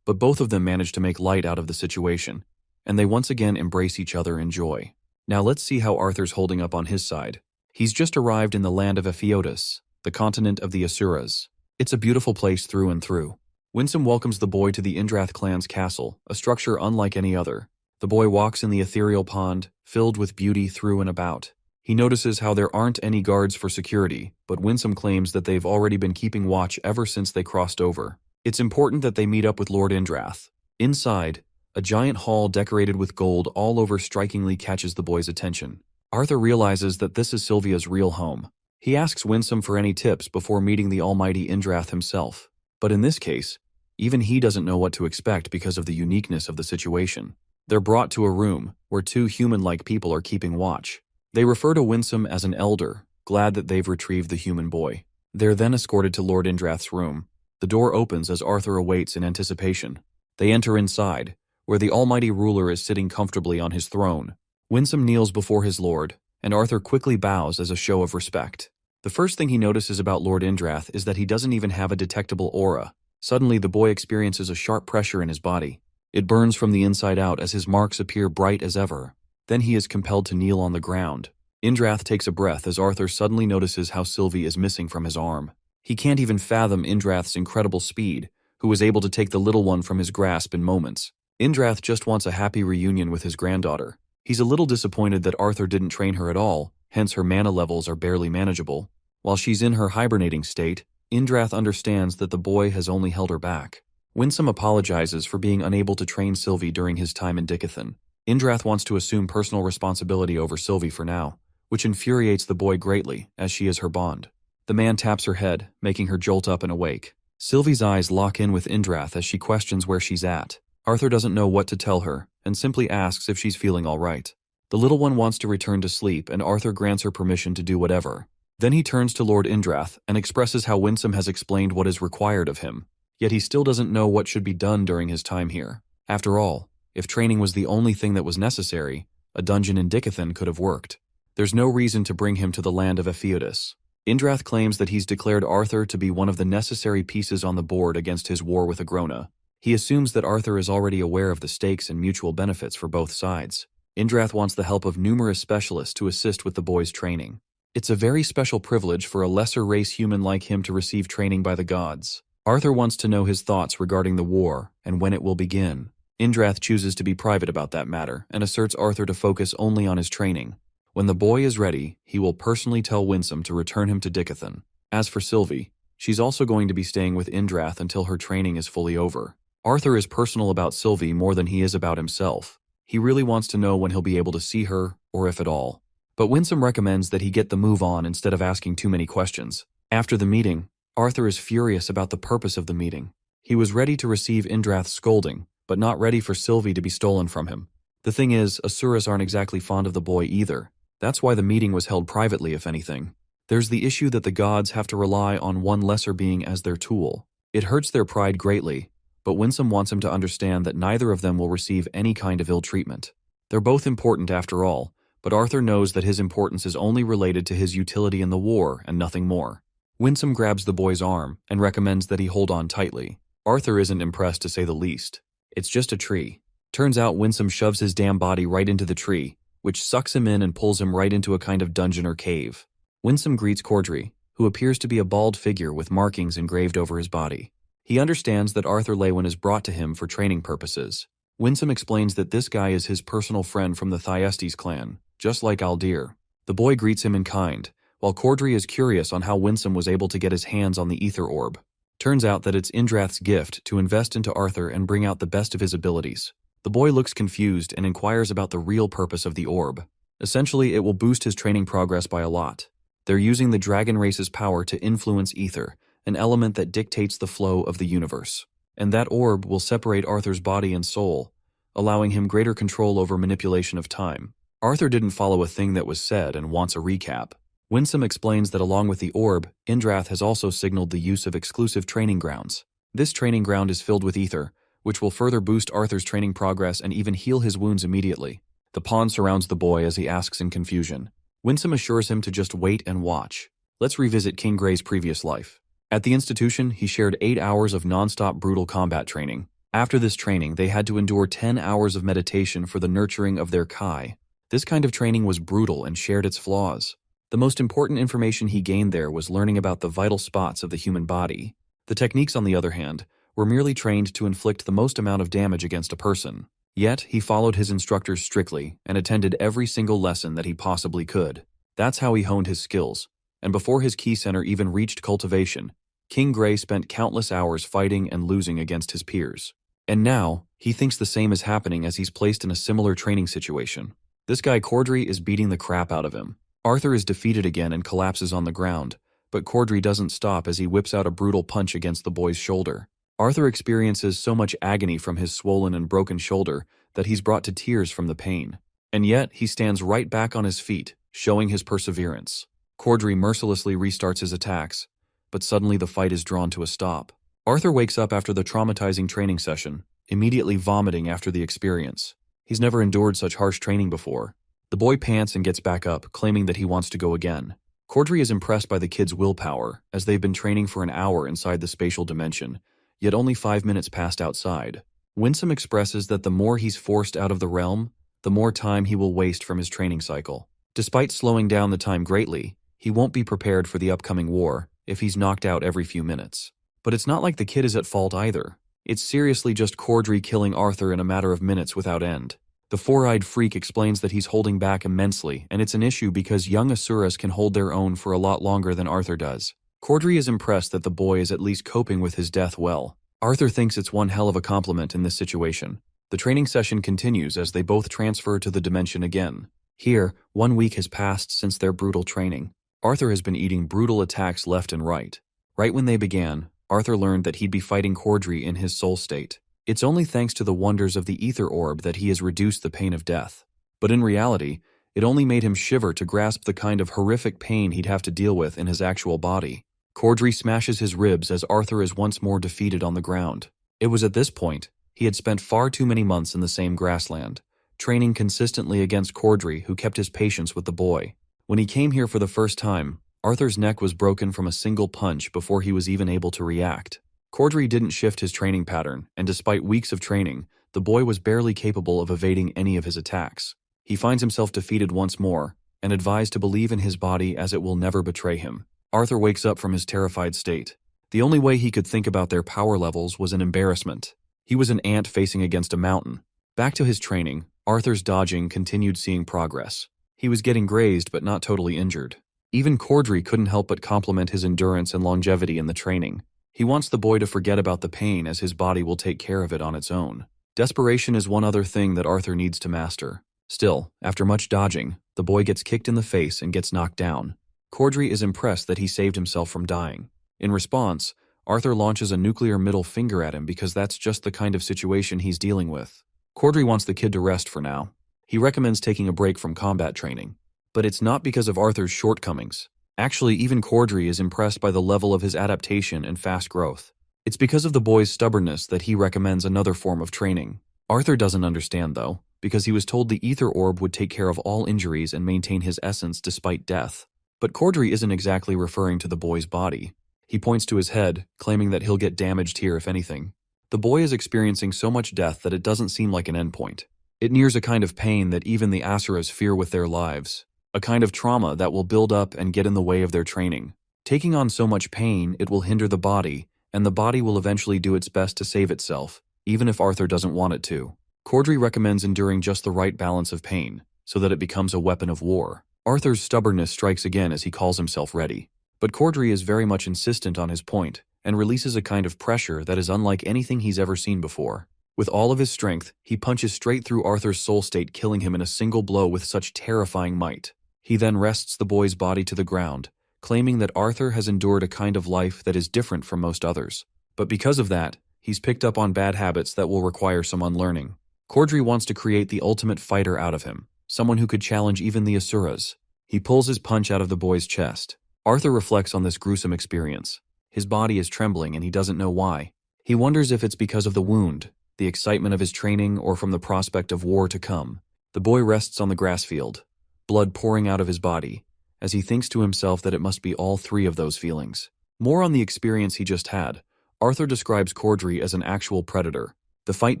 but both of them manage to make light out of the situation, and they once again embrace each other in joy. Now let's see how Arthur's holding up on his side. He's just arrived in the land of Epheotus, the continent of the Asuras. It's a beautiful place through and through. Winsome welcomes the boy to the Indrath clan's castle, a structure unlike any other. The boy walks in the ethereal pond, filled with beauty through and about. He notices how there aren't any guards for security, but Winsome claims that they've already been keeping watch ever since they crossed over. It's important that they meet up with Lord Indrath. Inside, a giant hall decorated with gold all over strikingly catches the boy's attention. Arthur realizes that this is Sylvia's real home. He asks Winsome for any tips before meeting the almighty Indrath himself. But in this case, even he doesn't know what to expect because of the uniqueness of the situation. They're brought to a room where two human-like people are keeping watch. They refer to Winsome as an elder, glad that they've retrieved the human boy. They're then escorted to Lord Indrath's room. The door opens as Arthur awaits in anticipation. They enter inside, where the almighty ruler is sitting comfortably on his throne. Winsome kneels before his lord, and Arthur quickly bows as a show of respect. The first thing he notices about Lord Indrath is that he doesn't even have a detectable aura. Suddenly, the boy experiences a sharp pressure in his body. It burns from the inside out as his marks appear bright as ever. Then he is compelled to kneel on the ground. Indrath takes a breath as Arthur suddenly notices how Sylvie is missing from his arm. He can't even fathom Indrath's incredible speed, who was able to take the little one from his grasp in moments. Indrath just wants a happy reunion with his granddaughter. He's a little disappointed that Arthur didn't train her at all, hence her mana levels are barely manageable. While she's in her hibernating state, Indrath understands that the boy has only held her back. Winsome apologizes for being unable to train Sylvie during his time in Dickathon. Indrath wants to assume personal responsibility over Sylvie for now, which infuriates the boy greatly, as she is her bond. The man taps her head, making her jolt up and awake. Sylvie's eyes lock in with Indrath as she questions where she's at. Arthur doesn't know what to tell her, and simply asks if she's feeling all right. The little one wants to return to sleep, and Arthur grants her permission to do whatever. Then he turns to Lord Indrath and expresses how Winsome has explained what is required of him, yet he still doesn't know what should be done during his time here. After all, if training was the only thing that was necessary, a dungeon in Dickathon could have worked. There's no reason to bring him to the land of Epheodus. Indrath claims that he's declared Arthur to be one of the necessary pieces on the board against his war with Agrona. He assumes that Arthur is already aware of the stakes and mutual benefits for both sides. Indrath wants the help of numerous specialists to assist with the boy's training. It's a very special privilege for a lesser race human like him to receive training by the gods. Arthur wants to know his thoughts regarding the war and when it will begin. Indrath chooses to be private about that matter and asserts Arthur to focus only on his training. When the boy is ready, he will personally tell Winsome to return him to Dickathon. As for Sylvie, she's also going to be staying with Indrath until her training is fully over. Arthur is personal about Sylvie more than he is about himself. He really wants to know when he'll be able to see her, or if at all. But Winsome recommends that he get the move on instead of asking too many questions. After the meeting, Arthur is furious about the purpose of the meeting. He was ready to receive Indrath's scolding, but not ready for Sylvie to be stolen from him. The thing is, Asuras aren't exactly fond of the boy either. That's why the meeting was held privately, if anything. There's the issue that the gods have to rely on one lesser being as their tool. It hurts their pride greatly, but Winsome wants him to understand that neither of them will receive any kind of ill treatment. They're both important after all, but Arthur knows that his importance is only related to his utility in the war and nothing more. Winsome grabs the boy's arm and recommends that he hold on tightly. Arthur isn't impressed, to say the least. It's just a tree. Turns out Winsome shoves his damn body right into the tree, which sucks him in and pulls him right into a kind of dungeon or cave. Winsome greets Cordry, who appears to be a bald figure with markings engraved over his body. He understands that Arthur Lewin is brought to him for training purposes. Winsome explains that this guy is his personal friend from the Thyestes clan, just like Aldir. The boy greets him in kind, while Cordry is curious on how Winsome was able to get his hands on the ether orb. Turns out that it's Indrath's gift to invest into Arthur and bring out the best of his abilities. The boy looks confused and inquires about the real purpose of the orb. Essentially, it will boost his training progress by a lot. They're using the dragon race's power to influence ether, an element that dictates the flow of the universe. And that orb will separate Arthur's body and soul, allowing him greater control over manipulation of time. Arthur didn't follow a thing that was said and wants a recap. Winsome explains that along with the orb, Indrath has also signaled the use of exclusive training grounds. This training ground is filled with ether, which will further boost Arthur's training progress and even heal his wounds immediately. The pawn surrounds the boy as he asks in confusion. Winsome assures him to just wait and watch. Let's revisit King Gray's previous life. At the institution, he shared 8 hours of non-stop brutal combat training. After this training, they had to endure 10 hours of meditation for the nurturing of their Kai. This kind of training was brutal and shared its flaws. The most important information he gained there was learning about the vital spots of the human body. The techniques, on the other hand, were merely trained to inflict the most amount of damage against a person. Yet, he followed his instructors strictly and attended every single lesson that he possibly could. That's how he honed his skills, and before his key center even reached cultivation, King Gray spent countless hours fighting and losing against his peers. And now, he thinks the same is happening as he's placed in a similar training situation. This guy Cordry is beating the crap out of him. Arthur is defeated again and collapses on the ground, but Cordry doesn't stop as he whips out a brutal punch against the boy's shoulder. Arthur experiences so much agony from his swollen and broken shoulder that he's brought to tears from the pain. And yet, he stands right back on his feet, showing his perseverance. Cordry mercilessly restarts his attacks, but suddenly the fight is drawn to a stop. Arthur wakes up after the traumatizing training session, immediately vomiting after the experience. He's never endured such harsh training before. The boy pants and gets back up, claiming that he wants to go again. Cordry is impressed by the kid's willpower, as they've been training for an hour inside the spatial dimension, yet only 5 minutes passed outside. Winsome expresses that the more he's forced out of the realm, the more time he will waste from his training cycle. Despite slowing down the time greatly, he won't be prepared for the upcoming war if he's knocked out every few minutes. But it's not like the kid is at fault either. It's seriously just Cordry killing Arthur in a matter of minutes without end. The four-eyed freak explains that he's holding back immensely, and it's an issue because young Asuras can hold their own for a lot longer than Arthur does. Cordry is impressed that the boy is at least coping with his death well. Arthur thinks it's one hell of a compliment in this situation. The training session continues as they both transfer to the dimension again. Here, 1 week has passed since their brutal training. Arthur has been eating brutal attacks left and right. Right when they began, Arthur learned that he'd be fighting Cordry in his soul state. It's only thanks to the wonders of the ether orb that he has reduced the pain of death. But in reality, it only made him shiver to grasp the kind of horrific pain he'd have to deal with in his actual body. Cordry smashes his ribs as Arthur is once more defeated on the ground. It was at this point he had spent far too many months in the same grassland, training consistently against Cordry, who kept his patience with the boy. When he came here for the first time, Arthur's neck was broken from a single punch before he was even able to react. Cordry didn't shift his training pattern, and despite weeks of training, the boy was barely capable of evading any of his attacks. He finds himself defeated once more, and advised to believe in his body as it will never betray him. Arthur wakes up from his terrified state. The only way he could think about their power levels was in embarrassment. He was an ant facing against a mountain. Back to his training, Arthur's dodging continued seeing progress. He was getting grazed but not totally injured. Even Cordry couldn't help but compliment his endurance and longevity in the training. He wants the boy to forget about the pain as his body will take care of it on its own. Desperation is one other thing that Arthur needs to master. Still, after much dodging, the boy gets kicked in the face and gets knocked down. Cordry is impressed that he saved himself from dying. In response, Arthur launches a nuclear middle finger at him because that's just the kind of situation he's dealing with. Cordry wants the kid to rest for now. He recommends taking a break from combat training. But it's not because of Arthur's shortcomings. Actually, even Cordry is impressed by the level of his adaptation and fast growth. It's because of the boy's stubbornness that he recommends another form of training. Arthur doesn't understand, though, because he was told the ether orb would take care of all injuries and maintain his essence despite death. But Cordry isn't exactly referring to the boy's body. He points to his head, claiming that he'll get damaged here if anything. The boy is experiencing so much death that it doesn't seem like an endpoint. It nears a kind of pain that even the Asuras fear with their lives. A kind of trauma that will build up and get in the way of their training. Taking on so much pain, it will hinder the body, and the body will eventually do its best to save itself, even if Arthur doesn't want it to. Cordry recommends enduring just the right balance of pain, so that it becomes a weapon of war. Arthur's stubbornness strikes again as he calls himself ready. But Cordry is very much insistent on his point, and releases a kind of pressure that is unlike anything he's ever seen before. With all of his strength, he punches straight through Arthur's soul state, killing him in a single blow with such terrifying might. He then rests the boy's body to the ground, claiming that Arthur has endured a kind of life that is different from most others. But because of that, he's picked up on bad habits that will require some unlearning. Cordry wants to create the ultimate fighter out of him, someone who could challenge even the Asuras. He pulls his punch out of the boy's chest. Arthur reflects on this gruesome experience. His body is trembling and he doesn't know why. He wonders if it's because of the wound, the excitement of his training, or from the prospect of war to come. The boy rests on the grass field, blood pouring out of his body, as he thinks to himself that it must be all three of those feelings. More on the experience he just had. Arthur describes Cordry as an actual predator. The fight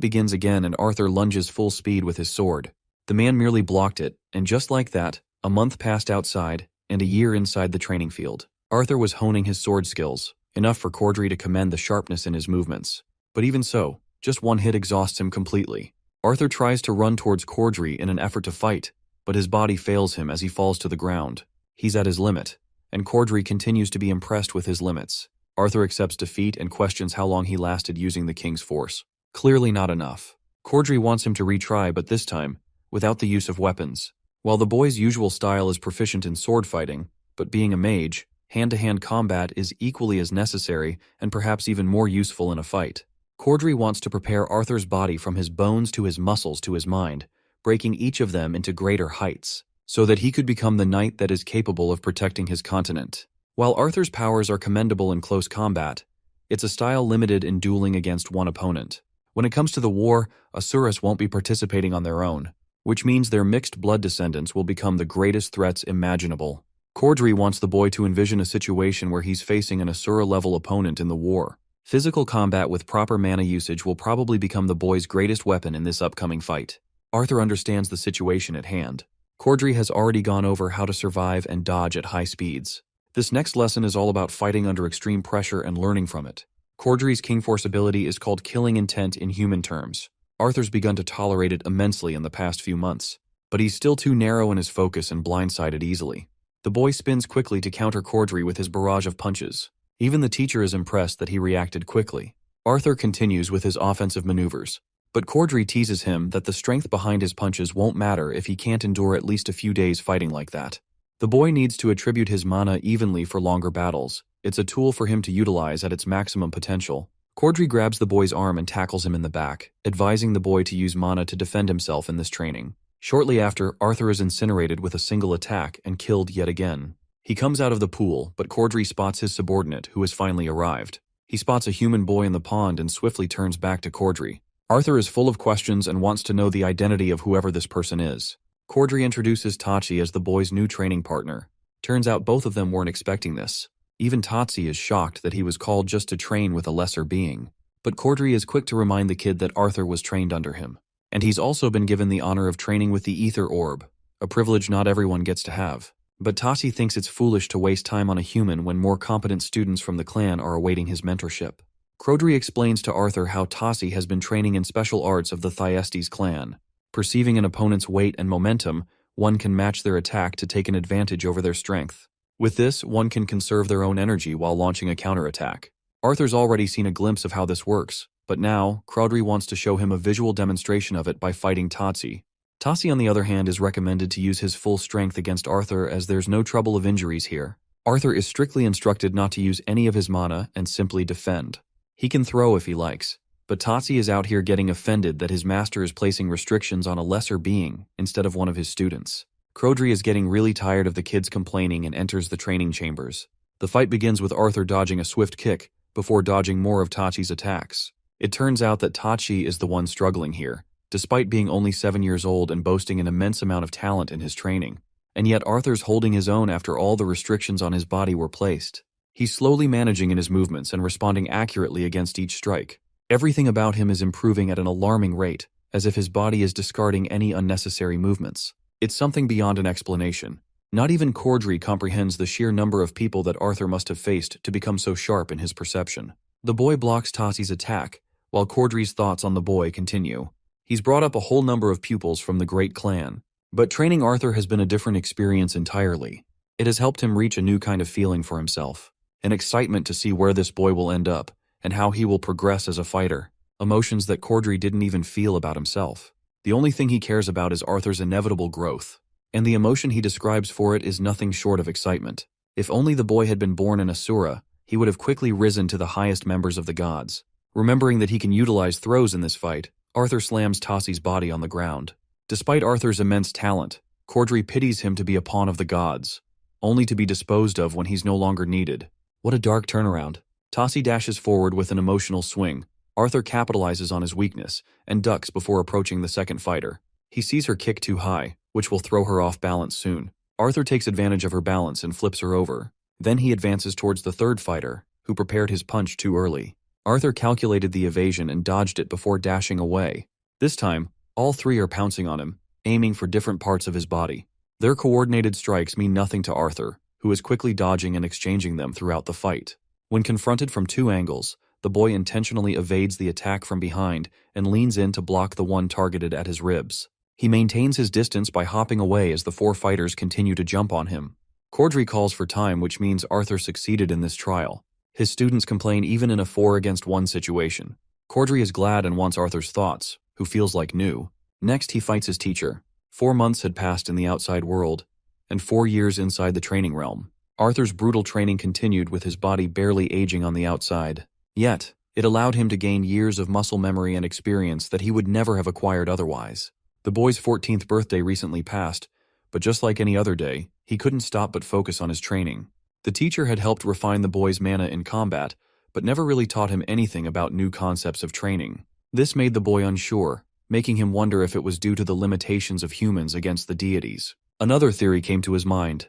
begins again and Arthur lunges full speed with his sword. The man merely blocked it, and just like that, a month passed outside, and a year inside the training field. Arthur was honing his sword skills, enough for Cordry to commend the sharpness in his movements. But even so, just one hit exhausts him completely. Arthur tries to run towards Cordry in an effort to fight, but his body fails him as he falls to the ground. He's at his limit, and Cordry continues to be impressed with his limits. Arthur accepts defeat and questions how long he lasted using the king's force. Clearly not enough. Cordry wants him to retry, but this time, without the use of weapons. While the boy's usual style is proficient in sword fighting, but being a mage, hand-to-hand combat is equally as necessary and perhaps even more useful in a fight. Cordry wants to prepare Arthur's body from his bones to his muscles to his mind, breaking each of them into greater heights, so that he could become the knight that is capable of protecting his continent. While Arthur's powers are commendable in close combat, it's a style limited in dueling against one opponent. When it comes to the war, Asuras won't be participating on their own, which means their mixed blood descendants will become the greatest threats imaginable. Cordry wants the boy to envision a situation where he's facing an Asura-level opponent in the war. Physical combat with proper mana usage will probably become the boy's greatest weapon in this upcoming fight. Arthur understands the situation at hand. Cordry has already gone over how to survive and dodge at high speeds. This next lesson is all about fighting under extreme pressure and learning from it. Cordry's King Force ability is called Killing Intent in human terms. Arthur's begun to tolerate it immensely in the past few months, but he's still too narrow in his focus and blindsided easily. The boy spins quickly to counter Cordry with his barrage of punches. Even the teacher is impressed that he reacted quickly. Arthur continues with his offensive maneuvers, but Cordry teases him that the strength behind his punches won't matter if he can't endure at least a few days fighting like that. The boy needs to attribute his mana evenly for longer battles. It's a tool for him to utilize at its maximum potential. Cordry grabs the boy's arm and tackles him in the back, advising the boy to use mana to defend himself in this training. Shortly after, Arthur is incinerated with a single attack and killed yet again. He comes out of the pool, but Cordry spots his subordinate, who has finally arrived. He spots a human boy in the pond and swiftly turns back to Cordry. Arthur is full of questions and wants to know the identity of whoever this person is. Cordry introduces Tachi as the boy's new training partner. Turns out both of them weren't expecting this. Even Tatsi is shocked that he was called just to train with a lesser being. But Cordry is quick to remind the kid that Arthur was trained under him. And he's also been given the honor of training with the Ether Orb, a privilege not everyone gets to have. But Tatsi thinks it's foolish to waste time on a human when more competent students from the clan are awaiting his mentorship. Cordry explains to Arthur how Tatsi has been training in special arts of the Thyestes clan. Perceiving an opponent's weight and momentum, one can match their attack to take an advantage over their strength. With this, one can conserve their own energy while launching a counterattack. Arthur's already seen a glimpse of how this works, but now, Cordry wants to show him a visual demonstration of it by fighting Tatsi. Tatsi, on the other hand, is recommended to use his full strength against Arthur as there's no trouble of injuries here. Arthur is strictly instructed not to use any of his mana and simply defend. He can throw if he likes, but Tatsi is out here getting offended that his master is placing restrictions on a lesser being instead of one of his students. Cordry is getting really tired of the kids complaining and enters the training chambers. The fight begins with Arthur dodging a swift kick before dodging more of Tachi's attacks. It turns out that Tachi is the one struggling here, despite being only 7 years old and boasting an immense amount of talent in his training. And yet Arthur's holding his own after all the restrictions on his body were placed. He's slowly managing in his movements and responding accurately against each strike. Everything about him is improving at an alarming rate, as if his body is discarding any unnecessary movements. It's something beyond an explanation. Not even Cordry comprehends the sheer number of people that Arthur must have faced to become so sharp in his perception. The boy blocks Tatsi's attack, while Cordry's thoughts on the boy continue. He's brought up a whole number of pupils from the great clan, but training Arthur has been a different experience entirely. It has helped him reach a new kind of feeling for himself, an excitement to see where this boy will end up, and how he will progress as a fighter, emotions that Cordry didn't even feel about himself. The only thing he cares about is Arthur's inevitable growth, and the emotion he describes for it is nothing short of excitement. If only the boy had been born an Asura, he would have quickly risen to the highest members of the gods. Remembering that he can utilize throws in this fight, Arthur slams Tassi's body on the ground. Despite Arthur's immense talent, Cordry pities him to be a pawn of the gods, only to be disposed of when he's no longer needed. What a dark turnaround. Tassi dashes forward with an emotional swing. Arthur capitalizes on his weakness and ducks before approaching the second fighter. He sees her kick too high, which will throw her off balance soon. Arthur takes advantage of her balance and flips her over. Then he advances towards the third fighter, who prepared his punch too early. Arthur calculated the evasion and dodged it before dashing away. This time, all three are pouncing on him, aiming for different parts of his body. Their coordinated strikes mean nothing to Arthur, who is quickly dodging and exchanging them throughout the fight. When confronted from two angles, the boy intentionally evades the attack from behind and leans in to block the one targeted at his ribs. He maintains his distance by hopping away as the four fighters continue to jump on him. Cordry calls for time, which means Arthur succeeded in this trial. His students complain even in a 4-against-1 situation. Cordry is glad and wants Arthur's thoughts, who feels like new. Next, he fights his teacher. 4 months had passed in the outside world, and 4 years inside the training realm. Arthur's brutal training continued with his body barely aging on the outside. Yet, it allowed him to gain years of muscle memory and experience that he would never have acquired otherwise. The boy's 14th birthday recently passed, but just like any other day, he couldn't stop but focus on his training. The teacher had helped refine the boy's mana in combat, but never really taught him anything about new concepts of training. This made the boy unsure, making him wonder if it was due to the limitations of humans against the deities. Another theory came to his mind.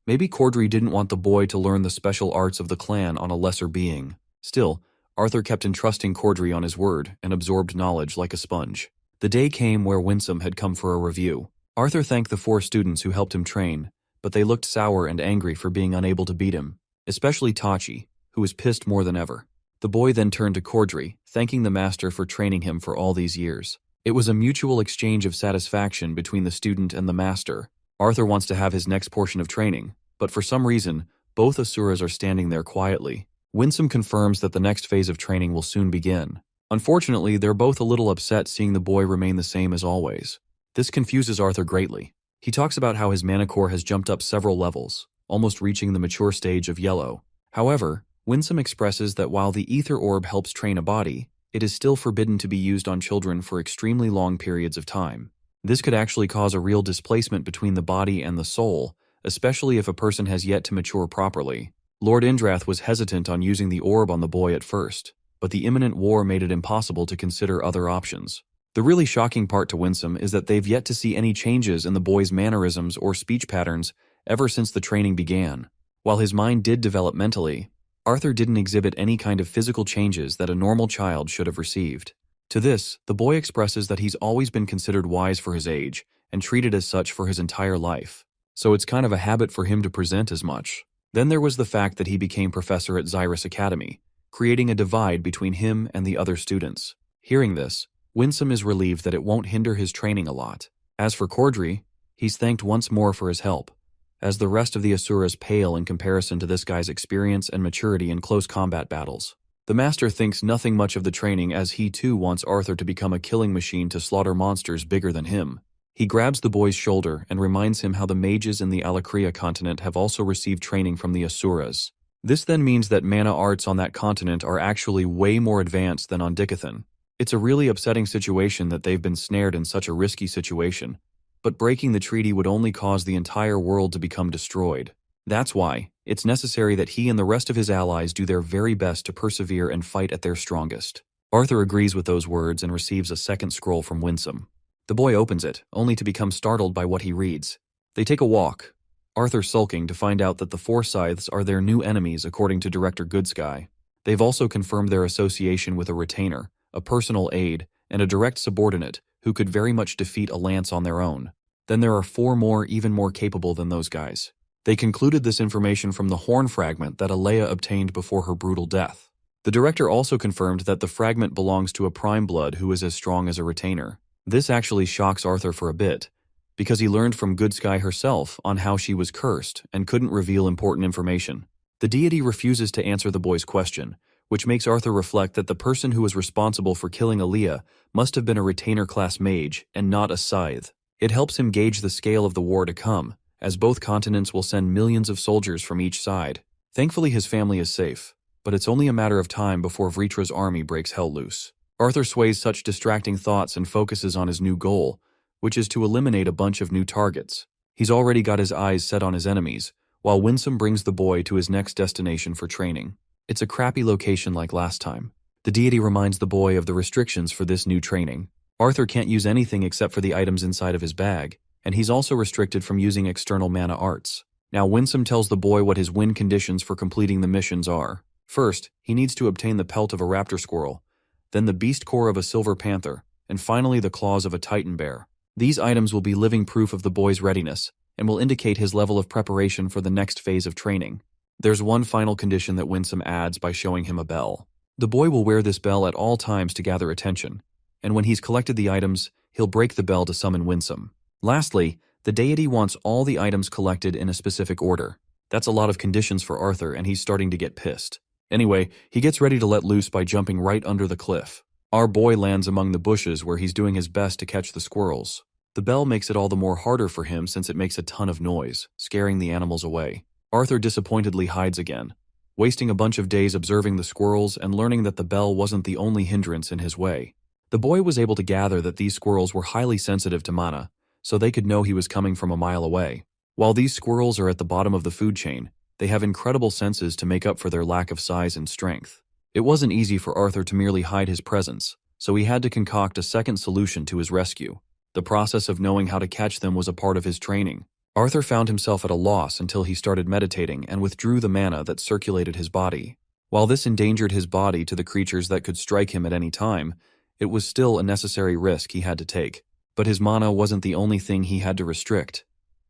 Maybe Cordry didn't want the boy to learn the special arts of the clan on a lesser being. Still, Arthur kept entrusting Cordry on his word and absorbed knowledge like a sponge. The day came where Winsome had come for a review. Arthur thanked the 4 students who helped him train, but they looked sour and angry for being unable to beat him, especially Tachi, who was pissed more than ever. The boy then turned to Cordry, thanking the master for training him for all these years. It was a mutual exchange of satisfaction between the student and the master. Arthur wants to have his next portion of training, but for some reason, both Asuras are standing there quietly. Winsome confirms that the next phase of training will soon begin. Unfortunately, they're both a little upset seeing the boy remain the same as always. This confuses Arthur greatly. He talks about how his mana core has jumped up several levels, almost reaching the mature stage of Yahello. However, Winsome expresses that while the ether orb helps train a body, it is still forbidden to be used on children for extremely long periods of time. This could actually cause a real displacement between the body and the soul, especially if a person has yet to mature properly. Lord Indrath was hesitant on using the orb on the boy at first, but the imminent war made it impossible to consider other options. The really shocking part to Winsome is that they've yet to see any changes in the boy's mannerisms or speech patterns ever since the training began. While his mind did develop mentally, Arthur didn't exhibit any kind of physical changes that a normal child should have received. To this, the boy expresses that he's always been considered wise for his age and treated as such for his entire life, so it's kind of a habit for him to present as much. Then there was the fact that he became professor at Xyrus Academy, creating a divide between him and the other students. Hearing this, Winsome is relieved that it won't hinder his training a lot. As for Cordry, he's thanked once more for his help, as the rest of the Asuras pale in comparison to this guy's experience and maturity in close combat battles. The master thinks nothing much of the training as he too wants Arthur to become a killing machine to slaughter monsters bigger than him. He grabs the boy's shoulder and reminds him how the mages in the Alakria continent have also received training from the Asuras. This then means that mana arts on that continent are actually way more advanced than on Dicathan. It's a really upsetting situation that they've been snared in such a risky situation, but breaking the treaty would only cause the entire world to become destroyed. That's why it's necessary that he and the rest of his allies do their very best to persevere and fight at their strongest. Arthur agrees with those words and receives a second scroll from Winsome. The boy opens it, only to become startled by what he reads. They take a walk, Arthur sulking to find out that the Four Scythes are their new enemies according to Director Goodsky. They've also confirmed their association with a retainer, a personal aide, and a direct subordinate who could very much defeat a lance on their own. Then there are 4 more even more capable than those guys. They concluded this information from the horn fragment that Alea obtained before her brutal death. The director also confirmed that the fragment belongs to a prime blood who is as strong as a retainer. This actually shocks Arthur for a bit, because he learned from Goodsky herself on how she was cursed and couldn't reveal important information. The deity refuses to answer the boy's question, which makes Arthur reflect that the person who was responsible for killing Alea must have been a retainer-class mage and not a scythe. It helps him gauge the scale of the war to come, as both continents will send millions of soldiers from each side. Thankfully his family is safe, but it's only a matter of time before Vritra's army breaks hell loose. Arthur sways such distracting thoughts and focuses on his new goal, which is to eliminate a bunch of new targets. He's already got his eyes set on his enemies, while Winsome brings the boy to his next destination for training. It's a crappy location like last time. The deity reminds the boy of the restrictions for this new training. Arthur can't use anything except for the items inside of his bag, and he's also restricted from using external mana arts. Now Winsome tells the boy what his win conditions for completing the missions are. First, he needs to obtain the pelt of a raptor squirrel, then the beast core of a silver panther, and finally the claws of a titan bear. These items will be living proof of the boy's readiness, and will indicate his level of preparation for the next phase of training. There's one final condition that Winsome adds by showing him a bell. The boy will wear this bell at all times to gather attention, and when he's collected the items, he'll break the bell to summon Winsome. Lastly, the deity wants all the items collected in a specific order. That's a lot of conditions for Arthur, and he's starting to get pissed. Anyway, he gets ready to let loose by jumping right under the cliff. Our boy lands among the bushes where he's doing his best to catch the squirrels. The bell makes it all the more harder for him since it makes a ton of noise, scaring the animals away. Arthur disappointedly hides again, wasting a bunch of days observing the squirrels and learning that the bell wasn't the only hindrance in his way. The boy was able to gather that these squirrels were highly sensitive to mana, so they could know he was coming from a mile away. While these squirrels are at the bottom of the food chain, they have incredible senses to make up for their lack of size and strength. It wasn't easy for Arthur to merely hide his presence, so he had to concoct a second solution to his rescue. The process of knowing how to catch them was a part of his training. Arthur found himself at a loss until he started meditating and withdrew the mana that circulated his body. While this endangered his body to the creatures that could strike him at any time, it was still a necessary risk he had to take. But his mana wasn't the only thing he had to restrict.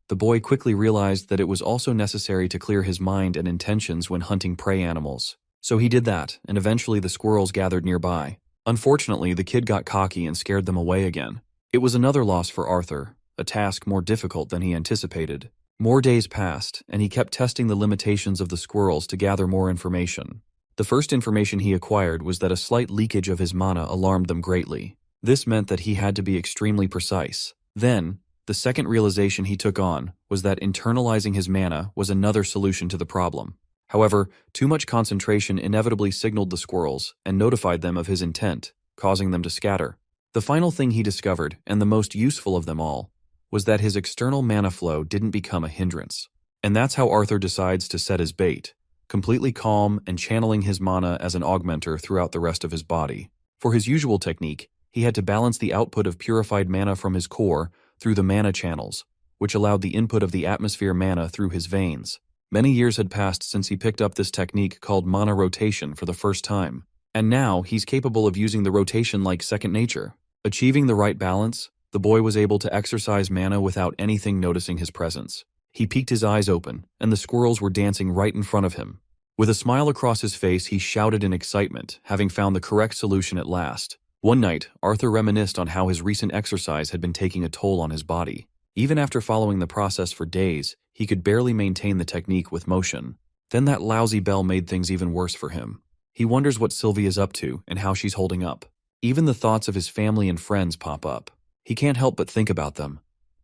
The boy quickly realized that it was also necessary to clear his mind and intentions when hunting prey animals. So he did that, and eventually the squirrels gathered nearby. Unfortunately, the kid got cocky and scared them away again. It was another loss for Arthur, a task more difficult than he anticipated. More days passed, and he kept testing the limitations of the squirrels to gather more information. The first information he acquired was that a slight leakage of his mana alarmed them greatly. This meant that he had to be extremely precise. Then, the second realization he took on was that internalizing his mana was another solution to the problem. However, too much concentration inevitably signaled the squirrels and notified them of his intent, causing them to scatter. The final thing he discovered, and the most useful of them all, was that his external mana flow didn't become a hindrance. And that's how Arthur decides to set his bait, completely calm and channeling his mana as an augmenter throughout the rest of his body. For his usual technique, he had to balance the output of purified mana from his core through the mana channels, which allowed the input of the atmosphere mana through his veins. Many years had passed since he picked up this technique called mana rotation for the first time, and now he's capable of using the rotation like second nature. Achieving the right balance, the boy was able to exercise mana without anything noticing his presence. He peeked his eyes open, and the squirrels were dancing right in front of him. With a smile across his face, he shouted in excitement, having found the correct solution at last. One night, Arthur reminisced on how his recent exercise had been taking a toll on his body. Even after following the process for days, he could barely maintain the technique with motion. Then that lousy bell made things even worse for him. He wonders what Sylvie is up to and how she's holding up. Even the thoughts of his family and friends pop up. He can't help but think about them.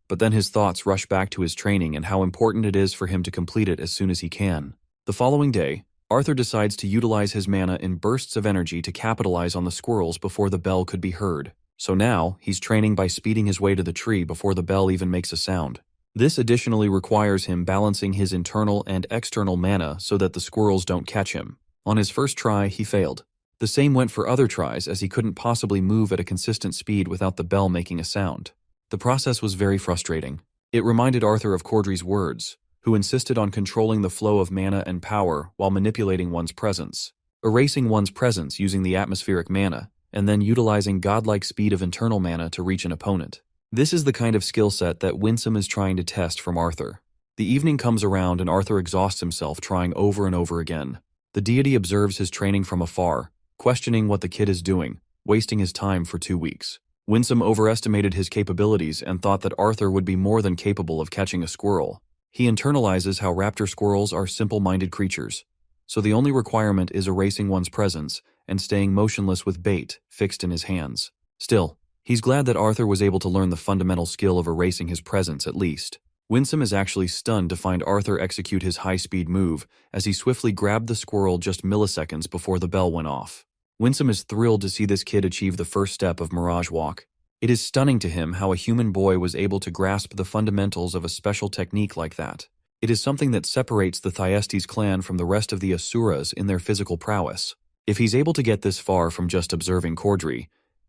But then his thoughts rush back to his training and how important it is for him to complete it as soon as he can. The following day, Arthur decides to utilize his mana in bursts of energy to capitalize on the squirrels before the bell could be heard. So now, he's training by speeding his way to the tree before the bell even makes a sound. This additionally requires him balancing his internal and external mana so that the squirrels don't catch him. On his first try, he failed. The same went for other tries, as he couldn't possibly move at a consistent speed without the bell making a sound. The process was very frustrating. It reminded Arthur of Cordry's words, who insisted on controlling the flow of mana and power while manipulating one's presence, erasing one's presence using the atmospheric mana, and then utilizing godlike speed of internal mana to reach an opponent. This is the kind of skill set that Winsome is trying to test from Arthur. The evening comes around and Arthur exhausts himself trying over and over again. The deity observes his training from afar, questioning what the kid is doing, wasting his time for 2 weeks. Winsome overestimated his capabilities and thought that Arthur would be more than capable of catching a squirrel. He internalizes how raptor squirrels are simple-minded creatures, so the only requirement is erasing one's presence and staying motionless with bait fixed in his hands. Still, he's glad that Arthur was able to learn the fundamental skill of erasing his presence at least. Winsome is actually stunned to find Arthur execute his high-speed move as he swiftly grabbed the squirrel just milliseconds before the bell went off. Winsome is thrilled to see this kid achieve the first step of Mirage Walk. It is stunning to him how a human boy was able to grasp the fundamentals of a special technique like that. It is something that separates the Thyestes clan from the rest of the Asuras in their physical prowess. If he's able to get this far from just observing Cordry,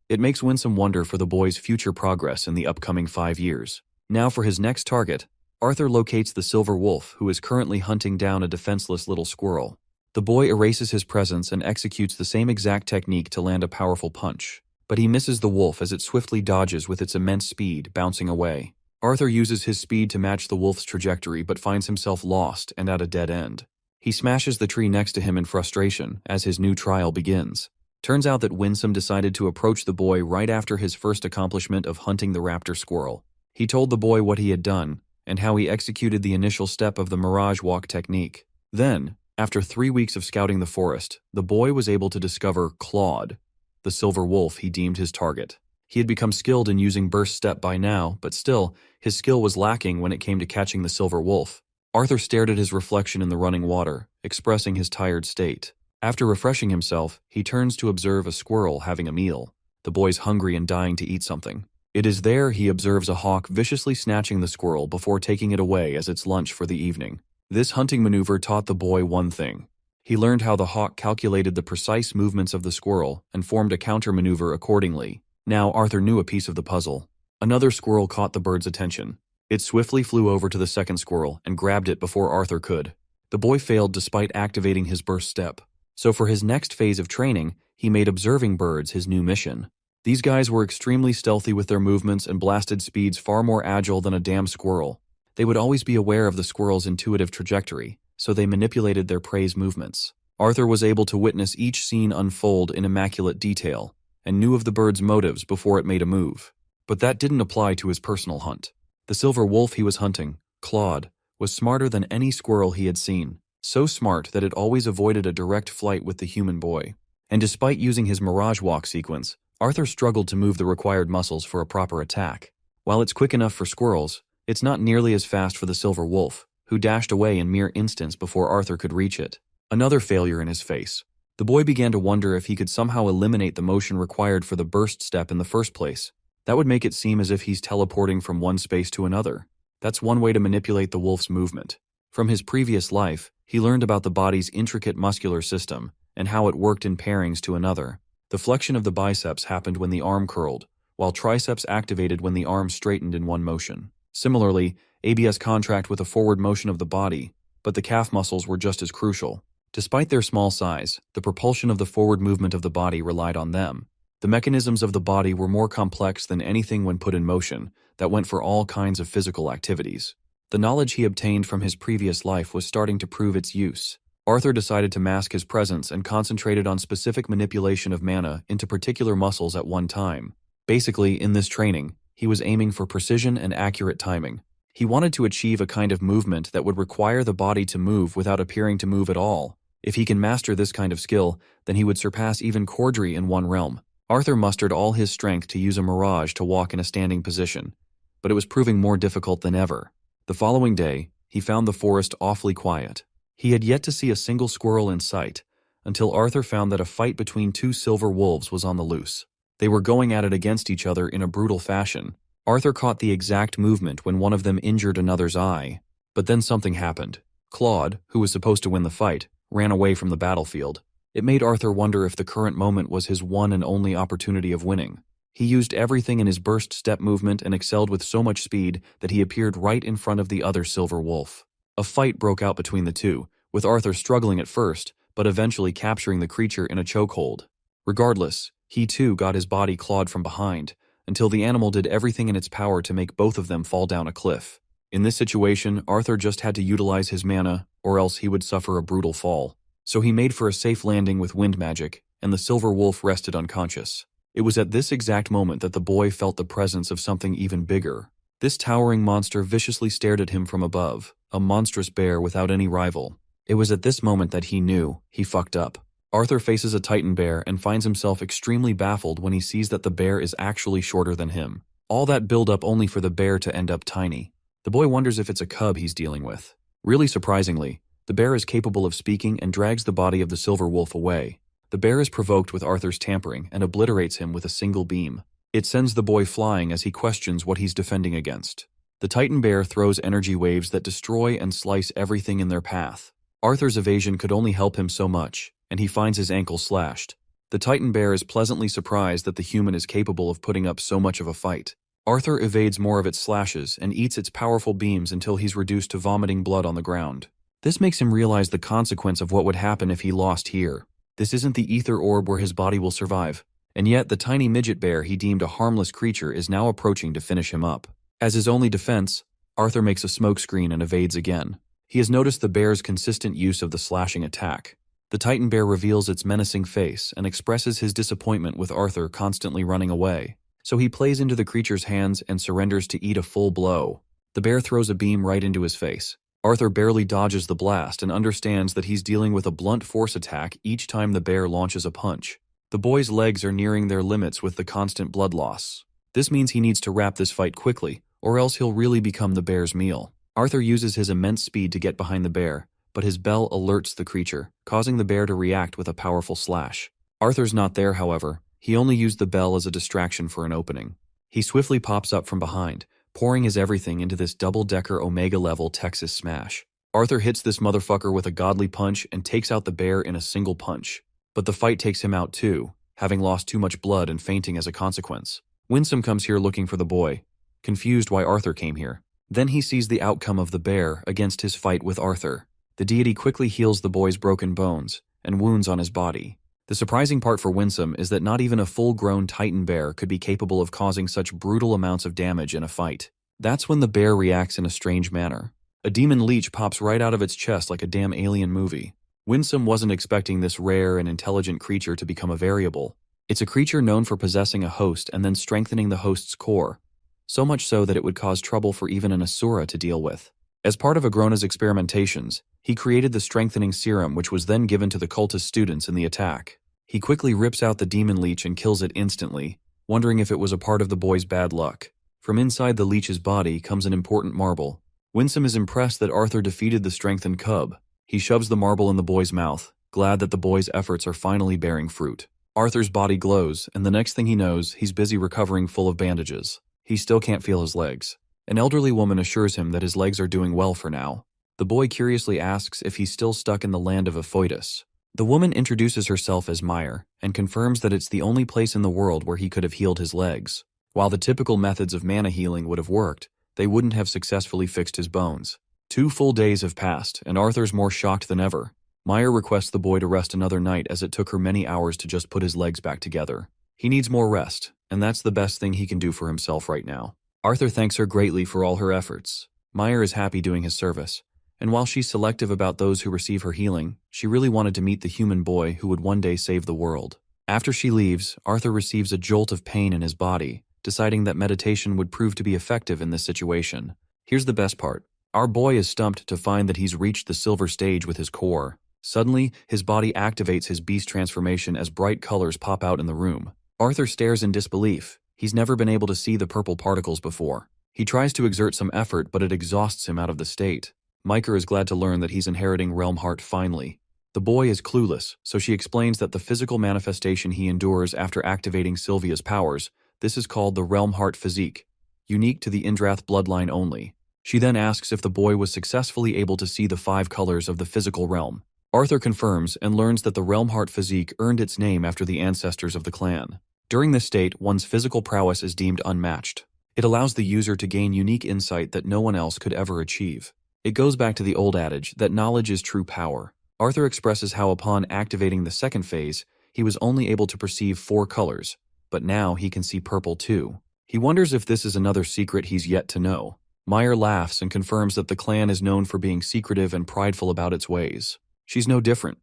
it makes Winsome wonder for the boy's future progress in the upcoming 5 years. Now for his next target, Arthur locates the silver wolf who is currently hunting down a defenseless little squirrel. The boy erases his presence and executes the same exact technique to land a powerful punch. But he misses the wolf as it swiftly dodges with its immense speed, bouncing away. Arthur uses his speed to match the wolf's trajectory but finds himself lost and at a dead end. He smashes the tree next to him in frustration as his new trial begins. Turns out that Winsome decided to approach the boy right after his first accomplishment of hunting the raptor squirrel. He told the boy what he had done, and how he executed the initial step of the Mirage Walk technique. Then, after 3 weeks of scouting the forest, the boy was able to discover Claude, the silver wolf he deemed his target. He had become skilled in using burst step by now, but still, his skill was lacking when it came to catching the silver wolf. Arthur stared at his reflection in the running water, expressing his tired state. After refreshing himself, he turns to observe a squirrel having a meal. The boy's hungry and dying to eat something. It is there he observes a hawk viciously snatching the squirrel before taking it away as its lunch for the evening. This hunting maneuver taught the boy one thing. He learned how the hawk calculated the precise movements of the squirrel and formed a counter-maneuver accordingly. Now Arthur knew a piece of the puzzle. Another squirrel caught the bird's attention. It swiftly flew over to the second squirrel and grabbed it before Arthur could. The boy failed despite activating his burst step. So for his next phase of training, he made observing birds his new mission. These guys were extremely stealthy with their movements and blasted speeds far more agile than a damn squirrel. They would always be aware of the squirrel's intuitive trajectory, so they manipulated their prey's movements. Arthur was able to witness each scene unfold in immaculate detail, and knew of the bird's motives before it made a move. But that didn't apply to his personal hunt. The silver wolf he was hunting, Claude, was smarter than any squirrel he had seen, so smart that it always avoided a direct flight with the human boy. And despite using his Mirage Walk sequence, Arthur struggled to move the required muscles for a proper attack. While it's quick enough for squirrels, it's not nearly as fast for the silver wolf, who dashed away in mere instants before Arthur could reach it. Another failure in his face. The boy began to wonder if he could somehow eliminate the motion required for the burst step in the first place. That would make it seem as if he's teleporting from one space to another. That's one way to manipulate the wolf's movement. From his previous life, he learned about the body's intricate muscular system and how it worked in pairings to another. The flexion of the biceps happened when the arm curled, while triceps activated when the arm straightened in one motion. Similarly, ABS contract with a forward motion of the body, but the calf muscles were just as crucial. Despite their small size, the propulsion of the forward movement of the body relied on them. The mechanisms of the body were more complex than anything when put in motion, that went for all kinds of physical activities. The knowledge he obtained from his previous life was starting to prove its use. Arthur decided to mask his presence and concentrated on specific manipulation of mana into particular muscles at one time. Basically, in this training, he was aiming for precision and accurate timing. He wanted to achieve a kind of movement that would require the body to move without appearing to move at all. If he can master this kind of skill, then he would surpass even Cordry in one realm. Arthur mustered all his strength to use a mirage to walk in a standing position, but it was proving more difficult than ever. The following day, he found the forest awfully quiet. He had yet to see a single squirrel in sight, until Arthur found that a fight between two silver wolves was on the loose. They were going at it against each other in a brutal fashion. Arthur caught the exact movement when one of them injured another's eye. But then something happened. Claude, who was supposed to win the fight, ran away from the battlefield. It made Arthur wonder if the current moment was his one and only opportunity of winning. He used everything in his burst step movement and excelled with so much speed that he appeared right in front of the other silver wolf. A fight broke out between the two, with Arthur struggling at first, but eventually capturing the creature in a chokehold. Regardless, he too got his body clawed from behind, until the animal did everything in its power to make both of them fall down a cliff. In this situation, Arthur just had to utilize his mana, or else he would suffer a brutal fall. So he made for a safe landing with wind magic, and the silver wolf rested unconscious. It was at this exact moment that the boy felt the presence of something even bigger. This towering monster viciously stared at him from above, a monstrous bear without any rival. It was at this moment that he knew he fucked up. Arthur faces a titan bear and finds himself extremely baffled when he sees that the bear is actually shorter than him. All that build-up only for the bear to end up tiny. The boy wonders if it's a cub he's dealing with. Really surprisingly, the bear is capable of speaking and drags the body of the silver wolf away. The bear is provoked with Arthur's tampering and obliterates him with a single beam. It sends the boy flying as he questions what he's defending against. The titan bear throws energy waves that destroy and slice everything in their path. Arthur's evasion could only help him so much, and he finds his ankle slashed. The titan bear is pleasantly surprised that the human is capable of putting up so much of a fight. Arthur evades more of its slashes and eats its powerful beams until he's reduced to vomiting blood on the ground. This makes him realize the consequence of what would happen if he lost here. This isn't the ether orb where his body will survive, and yet the tiny midget bear he deemed a harmless creature is now approaching to finish him up. As his only defense, Arthur makes a smokescreen and evades again. He has noticed the bear's consistent use of the slashing attack. The titan bear reveals its menacing face and expresses his disappointment with Arthur constantly running away. So he plays into the creature's hands and surrenders to eat a full blow. The bear throws a beam right into his face. Arthur barely dodges the blast and understands that he's dealing with a blunt force attack each time the bear launches a punch. The boy's legs are nearing their limits with the constant blood loss. This means he needs to wrap this fight quickly, or else he'll really become the bear's meal. Arthur uses his immense speed to get behind the bear, but his bell alerts the creature, causing the bear to react with a powerful slash. Arthur's not there, however. He only used the bell as a distraction for an opening. He swiftly pops up from behind, pouring his everything into this double-decker Omega-level Texas smash. Arthur hits this motherfucker with a godly punch and takes out the bear in a single punch. But the fight takes him out too, having lost too much blood and fainting as a consequence. Winsome comes here looking for the boy, confused why Arthur came here. Then he sees the outcome of the bear against his fight with Arthur. The deity quickly heals the boy's broken bones and wounds on his body. The surprising part for Winsome is that not even a full-grown Titan bear could be capable of causing such brutal amounts of damage in a fight. That's when the bear reacts in a strange manner. A demon leech pops right out of its chest like a damn alien movie. Winsome wasn't expecting this rare and intelligent creature to become a variable. It's a creature known for possessing a host and then strengthening the host's core, so much so that it would cause trouble for even an Asura to deal with. As part of Agrona's experimentations, he created the strengthening serum which was then given to the cultist students in the attack. He quickly rips out the demon leech and kills it instantly, wondering if it was a part of the boy's bad luck. From inside the leech's body comes an important marble. Winsome is impressed that Arthur defeated the strengthened cub. He shoves the marble in the boy's mouth, glad that the boy's efforts are finally bearing fruit. Arthur's body glows, and the next thing he knows, he's busy recovering full of bandages. He still can't feel his legs. An elderly woman assures him that his legs are doing well for now. The boy curiously asks if he's still stuck in the land of Ephoitus. The woman introduces herself as Meyer and confirms that it's the only place in the world where he could have healed his legs. While the typical methods of mana healing would have worked, they wouldn't have successfully fixed his bones. 2 full days have passed, and Arthur's more shocked than ever. Meyer requests the boy to rest another night as it took her many hours to just put his legs back together. He needs more rest, and that's the best thing he can do for himself right now. Arthur thanks her greatly for all her efforts. Meyer is happy doing his service, and while she's selective about those who receive her healing, she really wanted to meet the human boy who would one day save the world. After she leaves, Arthur receives a jolt of pain in his body, deciding that meditation would prove to be effective in this situation. Here's the best part. Our boy is stumped to find that he's reached the silver stage with his core. Suddenly, his body activates his beast transformation as bright colors pop out in the room. Arthur stares in disbelief. He's never been able to see the purple particles before. He tries to exert some effort, but it exhausts him out of the state. Micah is glad to learn that he's inheriting Realm Heart finally. The boy is clueless, so she explains that the physical manifestation he endures after activating Sylvia's powers, this is called the Realm Heart Physique, unique to the Indrath bloodline only. She then asks if the boy was successfully able to see the 5 colors of the physical realm. Arthur confirms and learns that the Realm Heart Physique earned its name after the ancestors of the clan. During this state, one's physical prowess is deemed unmatched. It allows the user to gain unique insight that no one else could ever achieve. It goes back to the old adage that knowledge is true power. Arthur expresses how upon activating the second phase, he was only able to perceive 4 colors, but now he can see purple too. He wonders if this is another secret he's yet to know. Meyer laughs and confirms that the clan is known for being secretive and prideful about its ways. She's no different.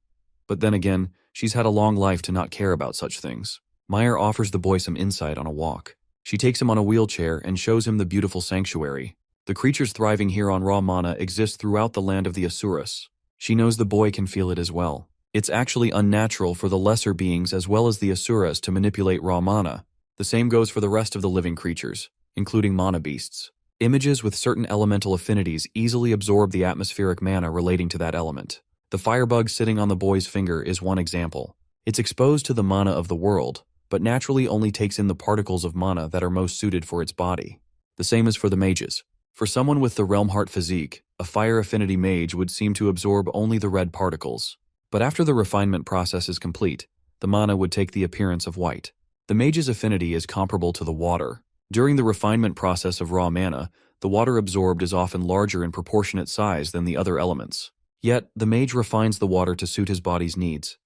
But then again, she's had a long life to not care about such things. Meyer offers the boy some insight on a walk. She takes him on a wheelchair and shows him the beautiful sanctuary. The creatures thriving here on raw mana exist throughout the land of the Asuras. She knows the boy can feel it as well. It's actually unnatural for the lesser beings as well as the Asuras to manipulate raw mana. The same goes for the rest of the living creatures, including mana beasts. Images with certain elemental affinities easily absorb the atmospheric mana relating to that element. The firebug sitting on the boy's finger is one example. It's exposed to the mana of the world, but naturally only takes in the particles of mana that are most suited for its body. The same is for the mages. For someone with the Realm Heart Physique, a fire affinity mage would seem to absorb only the red particles. But after the refinement process is complete, the mana would take the appearance of white. The mage's affinity is comparable to the water. During the refinement process of raw mana, the water absorbed is often larger in proportionate size than the other elements. Yet, the mage refines the water to suit his body's needs.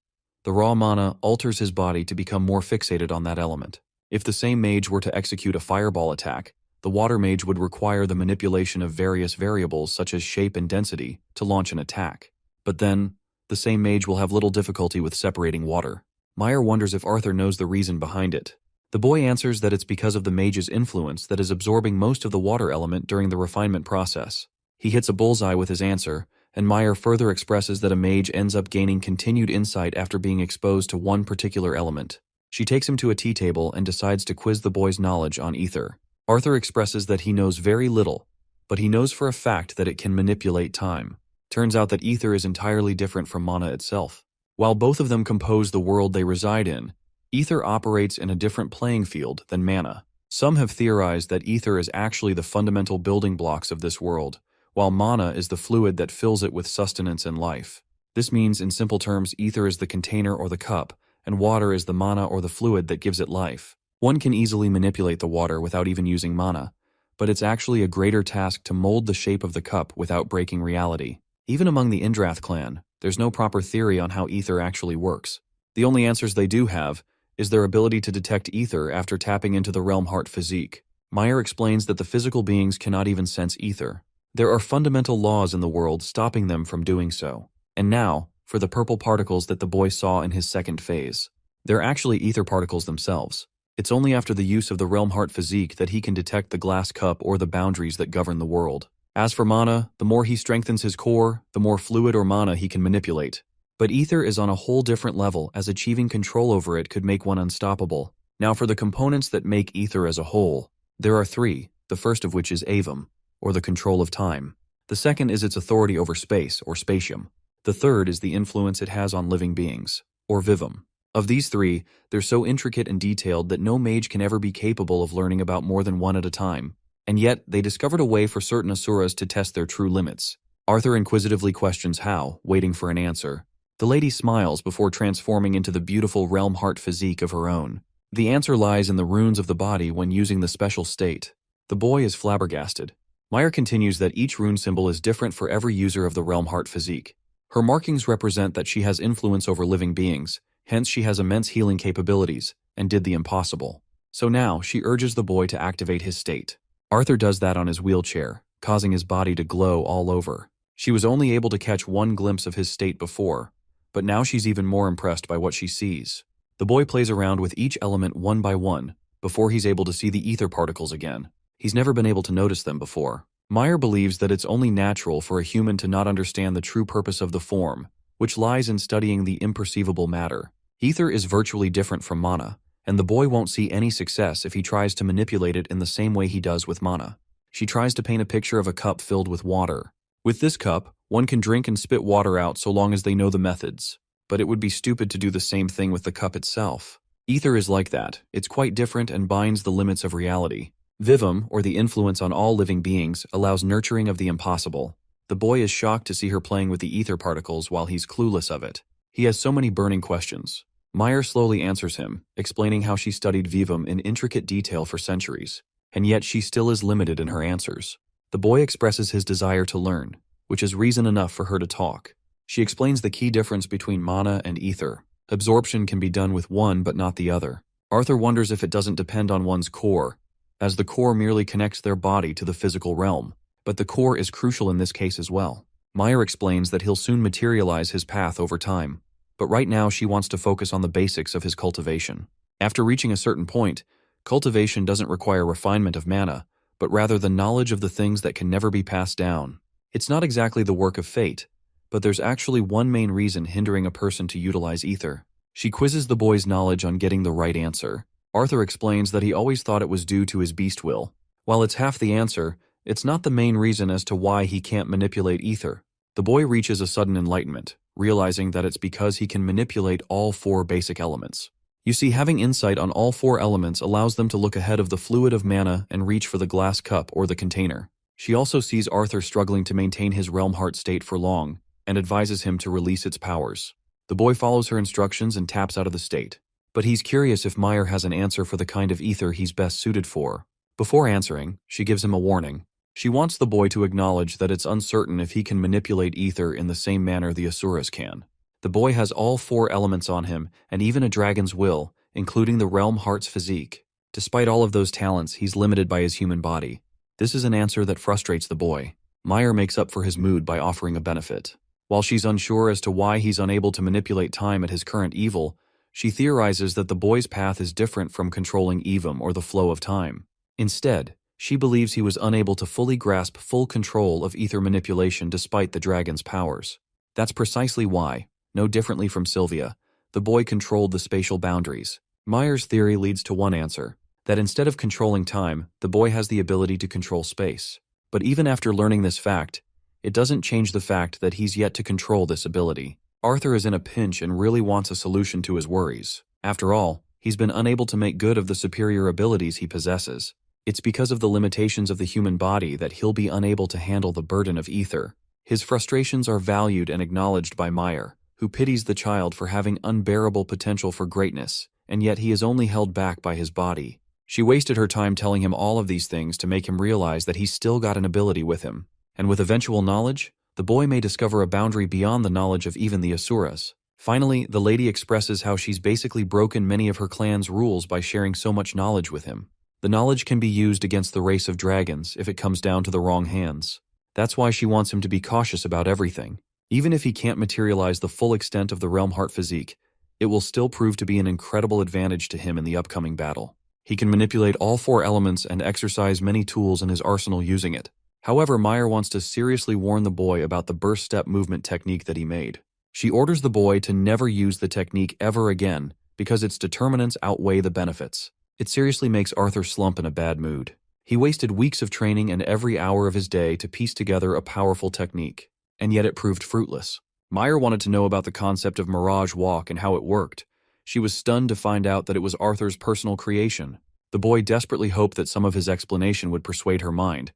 The raw mana alters his body to become more fixated on that element. If the same mage were to execute a fireball attack, the water mage would require the manipulation of various variables such as shape and density to launch an attack. But then, the same mage will have little difficulty with separating water. Meyer wonders if Arthur knows the reason behind it. The boy answers that it's because of the mage's influence that is absorbing most of the water element during the refinement process. He hits a bullseye with his answer, and Meyer further expresses that a mage ends up gaining continued insight after being exposed to one particular element. She takes him to a tea table and decides to quiz the boy's knowledge on ether. Arthur expresses that he knows very little, but he knows for a fact that it can manipulate time. Turns out that ether is entirely different from mana itself. While both of them compose the world they reside in, ether operates in a different playing field than mana. Some have theorized that ether is actually the fundamental building blocks of this world, while mana is the fluid that fills it with sustenance and life. This means, in simple terms, ether is the container or the cup, and water is the mana or the fluid that gives it life. One can easily manipulate the water without even using mana, but it's actually a greater task to mold the shape of the cup without breaking reality. Even among the Indrath clan, there's no proper theory on how ether actually works. The only answers they do have is their ability to detect ether after tapping into the realm heart physique. Meyer explains that the physical beings cannot even sense ether. There are fundamental laws in the world stopping them from doing so. And now, for the purple particles that the boy saw in his second phase. They're actually ether particles themselves. It's only after the use of the realm heart physique that he can detect the glass cup or the boundaries that govern the world. As for mana, the more he strengthens his core, the more fluid or mana he can manipulate. But ether is on a whole different level, as achieving control over it could make one unstoppable. Now for the components that make ether as a whole, there are three, the first of which is avum, or the control of time. The second is its authority over space, or spatium. The third is the influence it has on living beings, or vivum. Of these three, they're so intricate and detailed that no mage can ever be capable of learning about more than one at a time. And yet, they discovered a way for certain Asuras to test their true limits. Arthur inquisitively questions how, waiting for an answer. The lady smiles before transforming into the beautiful realm heart physique of her own. The answer lies in the runes of the body when using the special state. The boy is flabbergasted. Meyer continues that each rune symbol is different for every user of the realm heart physique. Her markings represent that she has influence over living beings, hence she has immense healing capabilities, and did the impossible. So now, she urges the boy to activate his state. Arthur does that on his wheelchair, causing his body to glow all over. She was only able to catch one glimpse of his state before, but now she's even more impressed by what she sees. The boy plays around with each element one by one, before he's able to see the ether particles again. He's never been able to notice them before. Meyer believes that it's only natural for a human to not understand the true purpose of the form, which lies in studying the imperceivable matter. Ether is virtually different from mana, and the boy won't see any success if he tries to manipulate it in the same way he does with mana. She tries to paint a picture of a cup filled with water. With this cup, one can drink and spit water out so long as they know the methods, but it would be stupid to do the same thing with the cup itself. Ether is like that. It's quite different and binds the limits of reality. Vivum, or the influence on all living beings, allows nurturing of the impossible. The boy is shocked to see her playing with the ether particles while he's clueless of it. He has so many burning questions. Meyer slowly answers him, explaining how she studied Vivum in intricate detail for centuries, and yet she still is limited in her answers. The boy expresses his desire to learn, which is reason enough for her to talk. She explains the key difference between mana and ether. Absorption can be done with one but not the other. Arthur wonders if it doesn't depend on one's core, as the core merely connects their body to the physical realm, but the core is crucial in this case as well. Meyer explains that he'll soon materialize his path over time, but right now she wants to focus on the basics of his cultivation. After reaching a certain point, cultivation doesn't require refinement of mana, but rather the knowledge of the things that can never be passed down. It's not exactly the work of fate, but there's actually one main reason hindering a person to utilize ether. She quizzes the boy's knowledge on getting the right answer. Arthur explains that he always thought it was due to his beast will. While it's half the answer, it's not the main reason as to why he can't manipulate ether. The boy reaches a sudden enlightenment, realizing that it's because he can manipulate all four basic elements. You see, having insight on all four elements allows them to look ahead of the fluid of mana and reach for the glass cup or the container. She also sees Arthur struggling to maintain his realm heart state for long, and advises him to release its powers. The boy follows her instructions and taps out of the state. But he's curious if Meyer has an answer for the kind of ether he's best suited for. Before answering, she gives him a warning. She wants the boy to acknowledge that it's uncertain if he can manipulate ether in the same manner the Asuras can. The boy has all four elements on him, and even a dragon's will, including the realm heart's physique. Despite all of those talents, he's limited by his human body. This is an answer that frustrates the boy. Meyer makes up for his mood by offering a benefit. While she's unsure as to why he's unable to manipulate time at his current evil, She theorizes that the boy's path is different from controlling Evum or the flow of time. Instead, she believes he was unable to fully grasp full control of ether manipulation despite the dragon's powers. That's precisely why, no differently from Sylvia, the boy controlled the spatial boundaries. Meyer's theory leads to one answer, that instead of controlling time, the boy has the ability to control space. But even after learning this fact, it doesn't change the fact that he's yet to control this ability. Arthur is in a pinch and really wants a solution to his worries. After all, he's been unable to make good of the superior abilities he possesses. It's because of the limitations of the human body that he'll be unable to handle the burden of ether. His frustrations are valued and acknowledged by Meyer, who pities the child for having unbearable potential for greatness, and yet he is only held back by his body. She wasted her time telling him all of these things to make him realize that he's still got an ability with him. And with eventual knowledge, the boy may discover a boundary beyond the knowledge of even the Asuras. Finally, the lady expresses how she's basically broken many of her clan's rules by sharing so much knowledge with him. The knowledge can be used against the race of dragons if it comes down to the wrong hands. That's why she wants him to be cautious about everything. Even if he can't materialize the full extent of the Realm Heart physique, it will still prove to be an incredible advantage to him in the upcoming battle. He can manipulate all 4 elements and exercise many tools in his arsenal using it. However, Meyer wants to seriously warn the boy about the burst step movement technique that he made. She orders the boy to never use the technique ever again because its determinants outweigh the benefits. It seriously makes Arthur slump in a bad mood. He wasted weeks of training and every hour of his day to piece together a powerful technique, and yet it proved fruitless. Meyer wanted to know about the concept of Mirage Walk and how it worked. She was stunned to find out that it was Arthur's personal creation. The boy desperately hoped that some of his explanation would persuade her mind,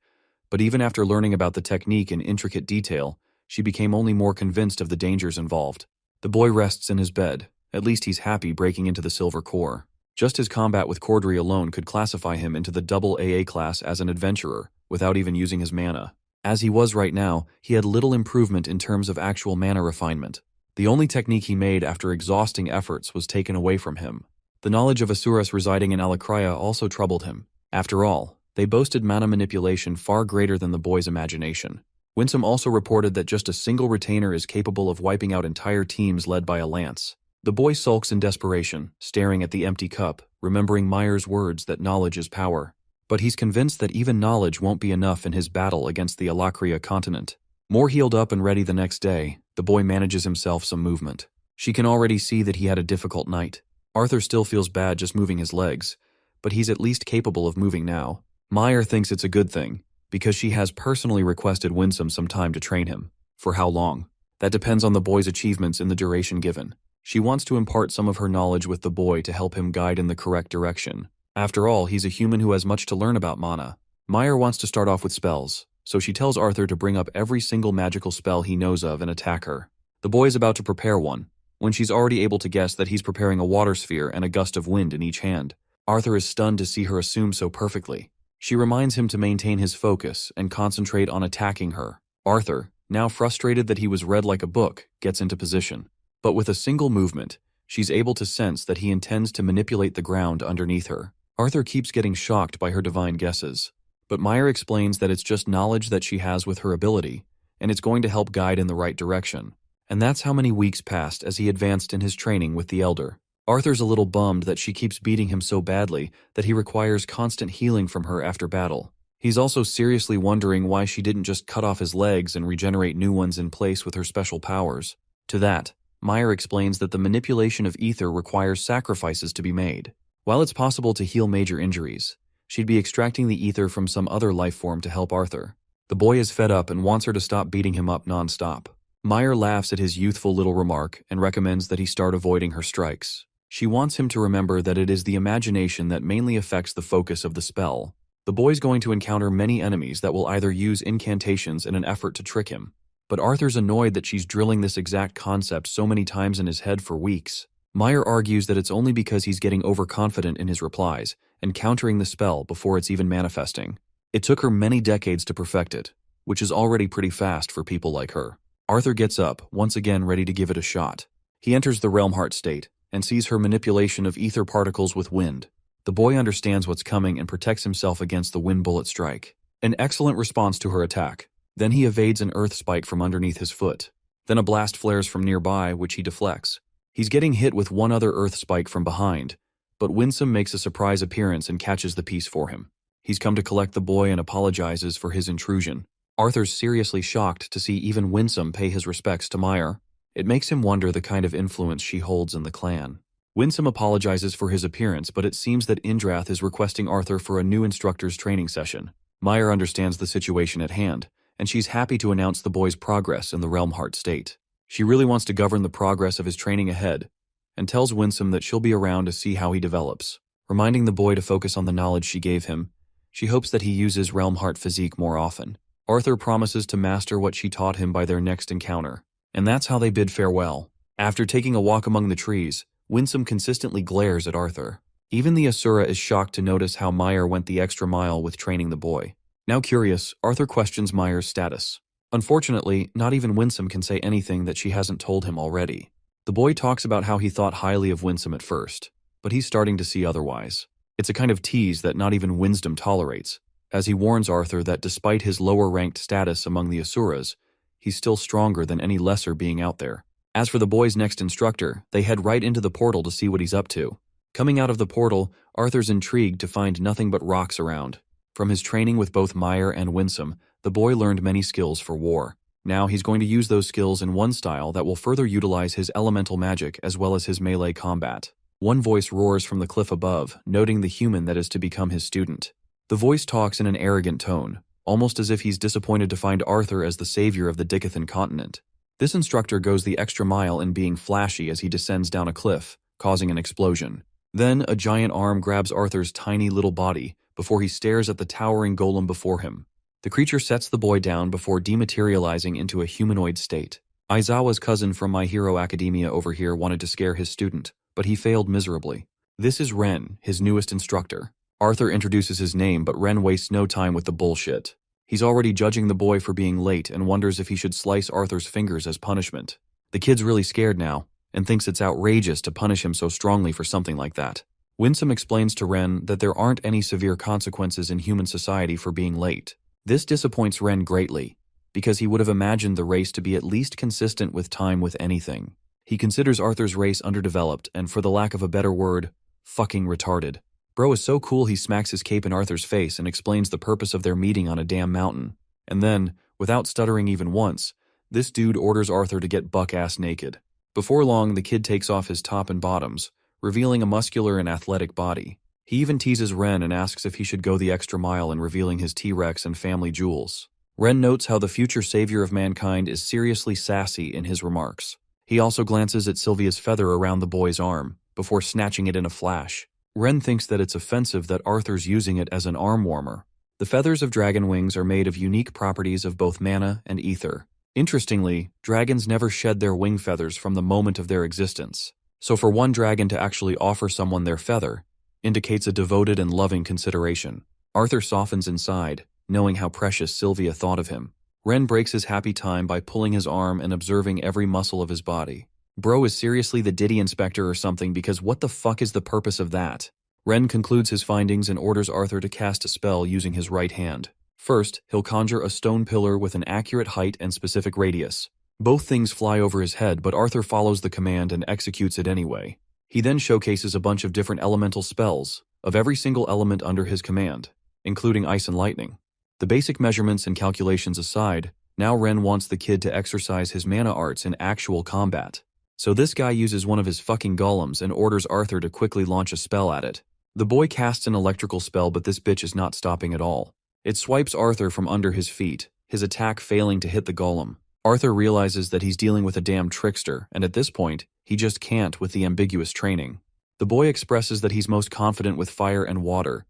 but even after learning about the technique in intricate detail, she became only more convinced of the dangers involved. The boy rests in his bed. At least he's happy breaking into the Silver Core. Just his combat with Cordry alone could classify him into the double AA class as an adventurer, without even using his mana. As he was right now, he had little improvement in terms of actual mana refinement. The only technique he made after exhausting efforts was taken away from him. The knowledge of Asuras residing in Alakria also troubled him. After all, they boasted mana manipulation far greater than the boy's imagination. Winsome also reported that just a single retainer is capable of wiping out entire teams led by a lance. The boy sulks in desperation, staring at the empty cup, remembering Meyer's words that knowledge is power. But he's convinced that even knowledge won't be enough in his battle against the Alakria continent. More healed up and ready the next day, the boy manages himself some movement. She can already see that he had a difficult night. Arthur still feels bad just moving his legs, but he's at least capable of moving now. Meyer thinks it's a good thing, because she has personally requested Winsome some time to train him. For how long? That depends on the boy's achievements in the duration given. She wants to impart some of her knowledge with the boy to help him guide in the correct direction. After all, he's a human who has much to learn about mana. Meyer wants to start off with spells, so she tells Arthur to bring up every single magical spell he knows of and attack her. The boy is about to prepare one, when she's already able to guess that he's preparing a water sphere and a gust of wind in each hand. Arthur is stunned to see her assume so perfectly. She reminds him to maintain his focus and concentrate on attacking her. Arthur, now frustrated that he was read like a book, gets into position. But with a single movement, she's able to sense that he intends to manipulate the ground underneath her. Arthur keeps getting shocked by her divine guesses. But Meyer explains that it's just knowledge that she has with her ability, and it's going to help guide in the right direction. And that's how many weeks passed as he advanced in his training with the Elder. Arthur's a little bummed that she keeps beating him so badly that he requires constant healing from her after battle. He's also seriously wondering why she didn't just cut off his legs and regenerate new ones in place with her special powers. To that, Meyer explains that the manipulation of ether requires sacrifices to be made. While it's possible to heal major injuries, she'd be extracting the ether from some other life form to help Arthur. The boy is fed up and wants her to stop beating him up non-stop. Meyer laughs at his youthful little remark and recommends that he start avoiding her strikes. She wants him to remember that it is the imagination that mainly affects the focus of the spell. The boy's going to encounter many enemies that will either use incantations in an effort to trick him. But Arthur's annoyed that she's drilling this exact concept so many times in his head for weeks. Meyer argues that it's only because he's getting overconfident in his replies and countering the spell before it's even manifesting. It took her many decades to perfect it, which is already pretty fast for people like her. Arthur gets up, once again ready to give it a shot. He enters the Realm Heart state and sees her manipulation of ether particles with wind. The boy understands what's coming and protects himself against the wind bullet strike. An excellent response to her attack. Then he evades an earth spike from underneath his foot. Then a blast flares from nearby, which he deflects. He's getting hit with one other earth spike from behind, but Winsome makes a surprise appearance and catches the piece for him. He's come to collect the boy and apologizes for his intrusion. Arthur's seriously shocked to see even Winsome pay his respects to Meyer. It makes him wonder the kind of influence she holds in the clan. Winsome apologizes for his appearance, but it seems that Indrath is requesting Arthur for a new instructor's training session. Meyer understands the situation at hand, and she's happy to announce the boy's progress in the Realm Heart state. She really wants to govern the progress of his training ahead, and tells Winsome that she'll be around to see how he develops. Reminding the boy to focus on the knowledge she gave him, she hopes that he uses Realm Heart physique more often. Arthur promises to master what she taught him by their next encounter, and that's how they bid farewell. After taking a walk among the trees, Winsome consistently glares at Arthur. Even the Asura is shocked to notice how Meyer went the extra mile with training the boy. Now curious, Arthur questions Meyer's status. Unfortunately, not even Winsome can say anything that she hasn't told him already. The boy talks about how he thought highly of Winsome at first, but he's starting to see otherwise. It's a kind of tease that not even Wisdom tolerates, as he warns Arthur that despite his lower-ranked status among the Asuras, he's still stronger than any lesser being out there. As for the boy's next instructor, they head right into the portal to see what he's up to. Coming out of the portal, Arthur's intrigued to find nothing but rocks around. From his training with both Meyer and Winsome, the boy learned many skills for war. Now he's going to use those skills in one style that will further utilize his elemental magic as well as his melee combat. One voice roars from the cliff above, noting the human that is to become his student. The voice talks in an arrogant tone, almost as if he's disappointed to find Arthur as the savior of the Dicathan continent. This instructor goes the extra mile in being flashy as he descends down a cliff, causing an explosion. Then a giant arm grabs Arthur's tiny little body before he stares at the towering golem before him. The creature sets the boy down before dematerializing into a humanoid state. Aizawa's cousin from My Hero Academia over here wanted to scare his student, but he failed miserably. This is Ren, his newest instructor. Arthur introduces his name, but Ren wastes no time with the bullshit. He's already judging the boy for being late and wonders if he should slice Arthur's fingers as punishment. The kid's really scared now, and thinks it's outrageous to punish him so strongly for something like that. Winsome explains to Ren that there aren't any severe consequences in human society for being late. This disappoints Ren greatly, because he would have imagined the race to be at least consistent with time with anything. He considers Arthur's race underdeveloped and, for the lack of a better word, fucking retarded. Bro is so cool he smacks his cape in Arthur's face and explains the purpose of their meeting on a damn mountain. And then, without stuttering even once, this dude orders Arthur to get buck-ass naked. Before long, the kid takes off his top and bottoms, revealing a muscular and athletic body. He even teases Ren and asks if he should go the extra mile in revealing his T-Rex and family jewels. Ren notes how the future savior of mankind is seriously sassy in his remarks. He also glances at Sylvia's feather around the boy's arm, before snatching it in a flash. Ren thinks that it's offensive that Arthur's using it as an arm warmer. The feathers of dragon wings are made of unique properties of both mana and ether. Interestingly, dragons never shed their wing feathers from the moment of their existence. So for one dragon to actually offer someone their feather indicates a devoted and loving consideration. Arthur softens inside, knowing how precious Sylvia thought of him. Ren breaks his happy time by pulling his arm and observing every muscle of his body. Bro is seriously the Diddy inspector or something, because what the fuck is the purpose of that? Ren concludes his findings and orders Arthur to cast a spell using his right hand. First, he'll conjure a stone pillar with an accurate height and specific radius. Both things fly over his head, but Arthur follows the command and executes it anyway. He then showcases a bunch of different elemental spells, of every single element under his command, including ice and lightning. The basic measurements and calculations aside, now Ren wants the kid to exercise his mana arts in actual combat. So this guy uses one of his fucking golems and orders Arthur to quickly launch a spell at it. The boy casts an electrical spell, but this bitch is not stopping at all. It swipes Arthur from under his feet, his attack failing to hit the golem. Arthur realizes that he's dealing with a damn trickster, and at this point, he just can't with the ambiguous training. The boy expresses that he's most confident with fire and water,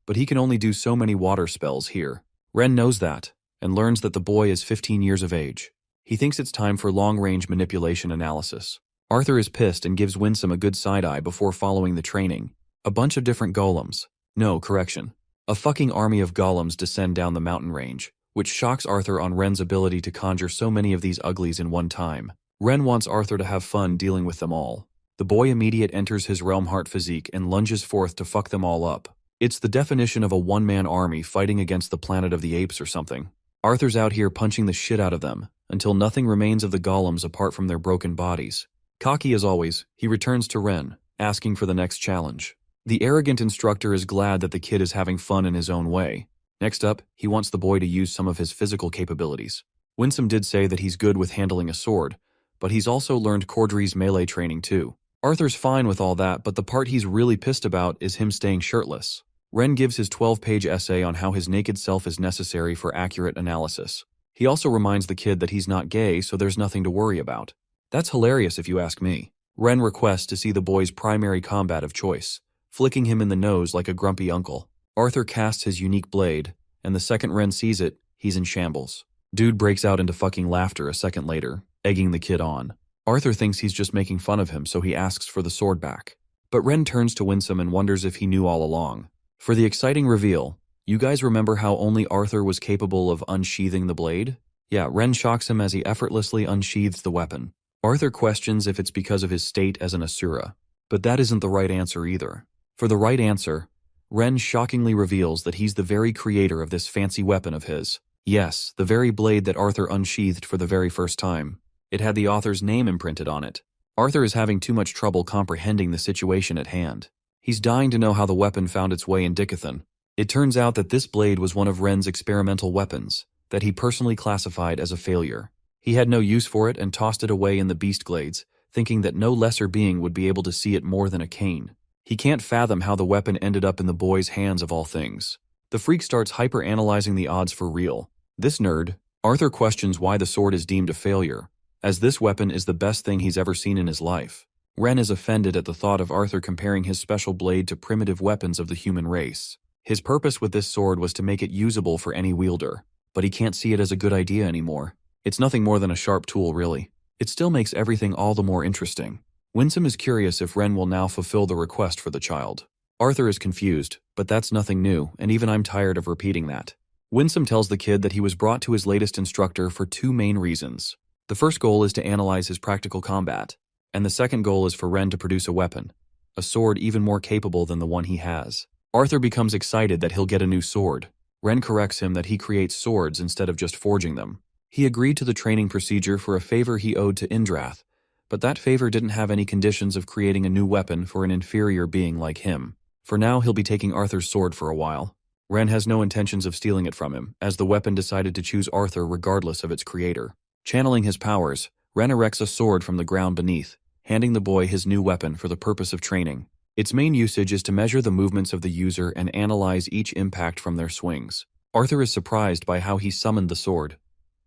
but he can only do so many water spells here. Ren knows that, and learns that the boy is 15 years of age. He thinks it's time for long-range manipulation analysis. Arthur is pissed and gives Winsome a good side-eye before following the training. A bunch of different golems. No, correction. A fucking army of golems descend down the mountain range, which shocks Arthur on Ren's ability to conjure so many of these uglies in one time. Ren wants Arthur to have fun dealing with them all. The boy immediate enters his Realm Heart physique and lunges forth to fuck them all up. It's the definition of a one-man army fighting against the planet of the apes or something. Arthur's out here punching the shit out of them, until nothing remains of the golems apart from their broken bodies. Cocky as always, he returns to Ren, asking for the next challenge. The arrogant instructor is glad that the kid is having fun in his own way. Next up, he wants the boy to use some of his physical capabilities. Winsome did say that he's good with handling a sword, but he's also learned Cordry's melee training too. Arthur's fine with all that, but the part he's really pissed about is him staying shirtless. Ren gives his 12-page essay on how his naked self is necessary for accurate analysis. He also reminds the kid that he's not gay, so there's nothing to worry about. That's hilarious if you ask me. Ren requests to see the boy's primary combat of choice, flicking him in the nose like a grumpy uncle. Arthur casts his unique blade, and the second Ren sees it, he's in shambles. Dude breaks out into fucking laughter a second later, egging the kid on. Arthur thinks he's just making fun of him, so he asks for the sword back. But Ren turns to Winsome and wonders if he knew all along. For the exciting reveal, you guys remember how only Arthur was capable of unsheathing the blade? Yeah, Ren shocks him as he effortlessly unsheathes the weapon. Arthur questions if it's because of his state as an Asura, but that isn't the right answer either. For the right answer, Ren shockingly reveals that he's the very creator of this fancy weapon of his. Yes, the very blade that Arthur unsheathed for the very first time. It had the author's name imprinted on it. Arthur is having too much trouble comprehending the situation at hand. He's dying to know how the weapon found its way in Dickathon. It turns out that this blade was one of Ren's experimental weapons, that he personally classified as a failure. He had no use for it and tossed it away in the Beastglades, thinking that no lesser being would be able to see it more than a cane. He can't fathom how the weapon ended up in the boy's hands of all things. The freak starts hyper-analyzing the odds for real. This nerd, Arthur questions why the sword is deemed a failure, as this weapon is the best thing he's ever seen in his life. Ren is offended at the thought of Arthur comparing his special blade to primitive weapons of the human race. His purpose with this sword was to make it usable for any wielder, but he can't see it as a good idea anymore. It's nothing more than a sharp tool, really. It still makes everything all the more interesting. Winsome is curious if Ren will now fulfill the request for the child. Arthur is confused, but that's nothing new, and even I'm tired of repeating that. Winsome tells the kid that he was brought to his latest instructor for two main reasons. The first goal is to analyze his practical combat, and the second goal is for Ren to produce a weapon, a sword even more capable than the one he has. Arthur becomes excited that he'll get a new sword. Ren corrects him that he creates swords instead of just forging them. He agreed to the training procedure for a favor he owed to Indrath, but that favor didn't have any conditions of creating a new weapon for an inferior being like him. For now, he'll be taking Arthur's sword for a while. Ren has no intentions of stealing it from him, as the weapon decided to choose Arthur regardless of its creator. Channeling his powers, Ren erects a sword from the ground beneath, handing the boy his new weapon for the purpose of training. Its main usage is to measure the movements of the user and analyze each impact from their swings. Arthur is surprised by how he summoned the sword.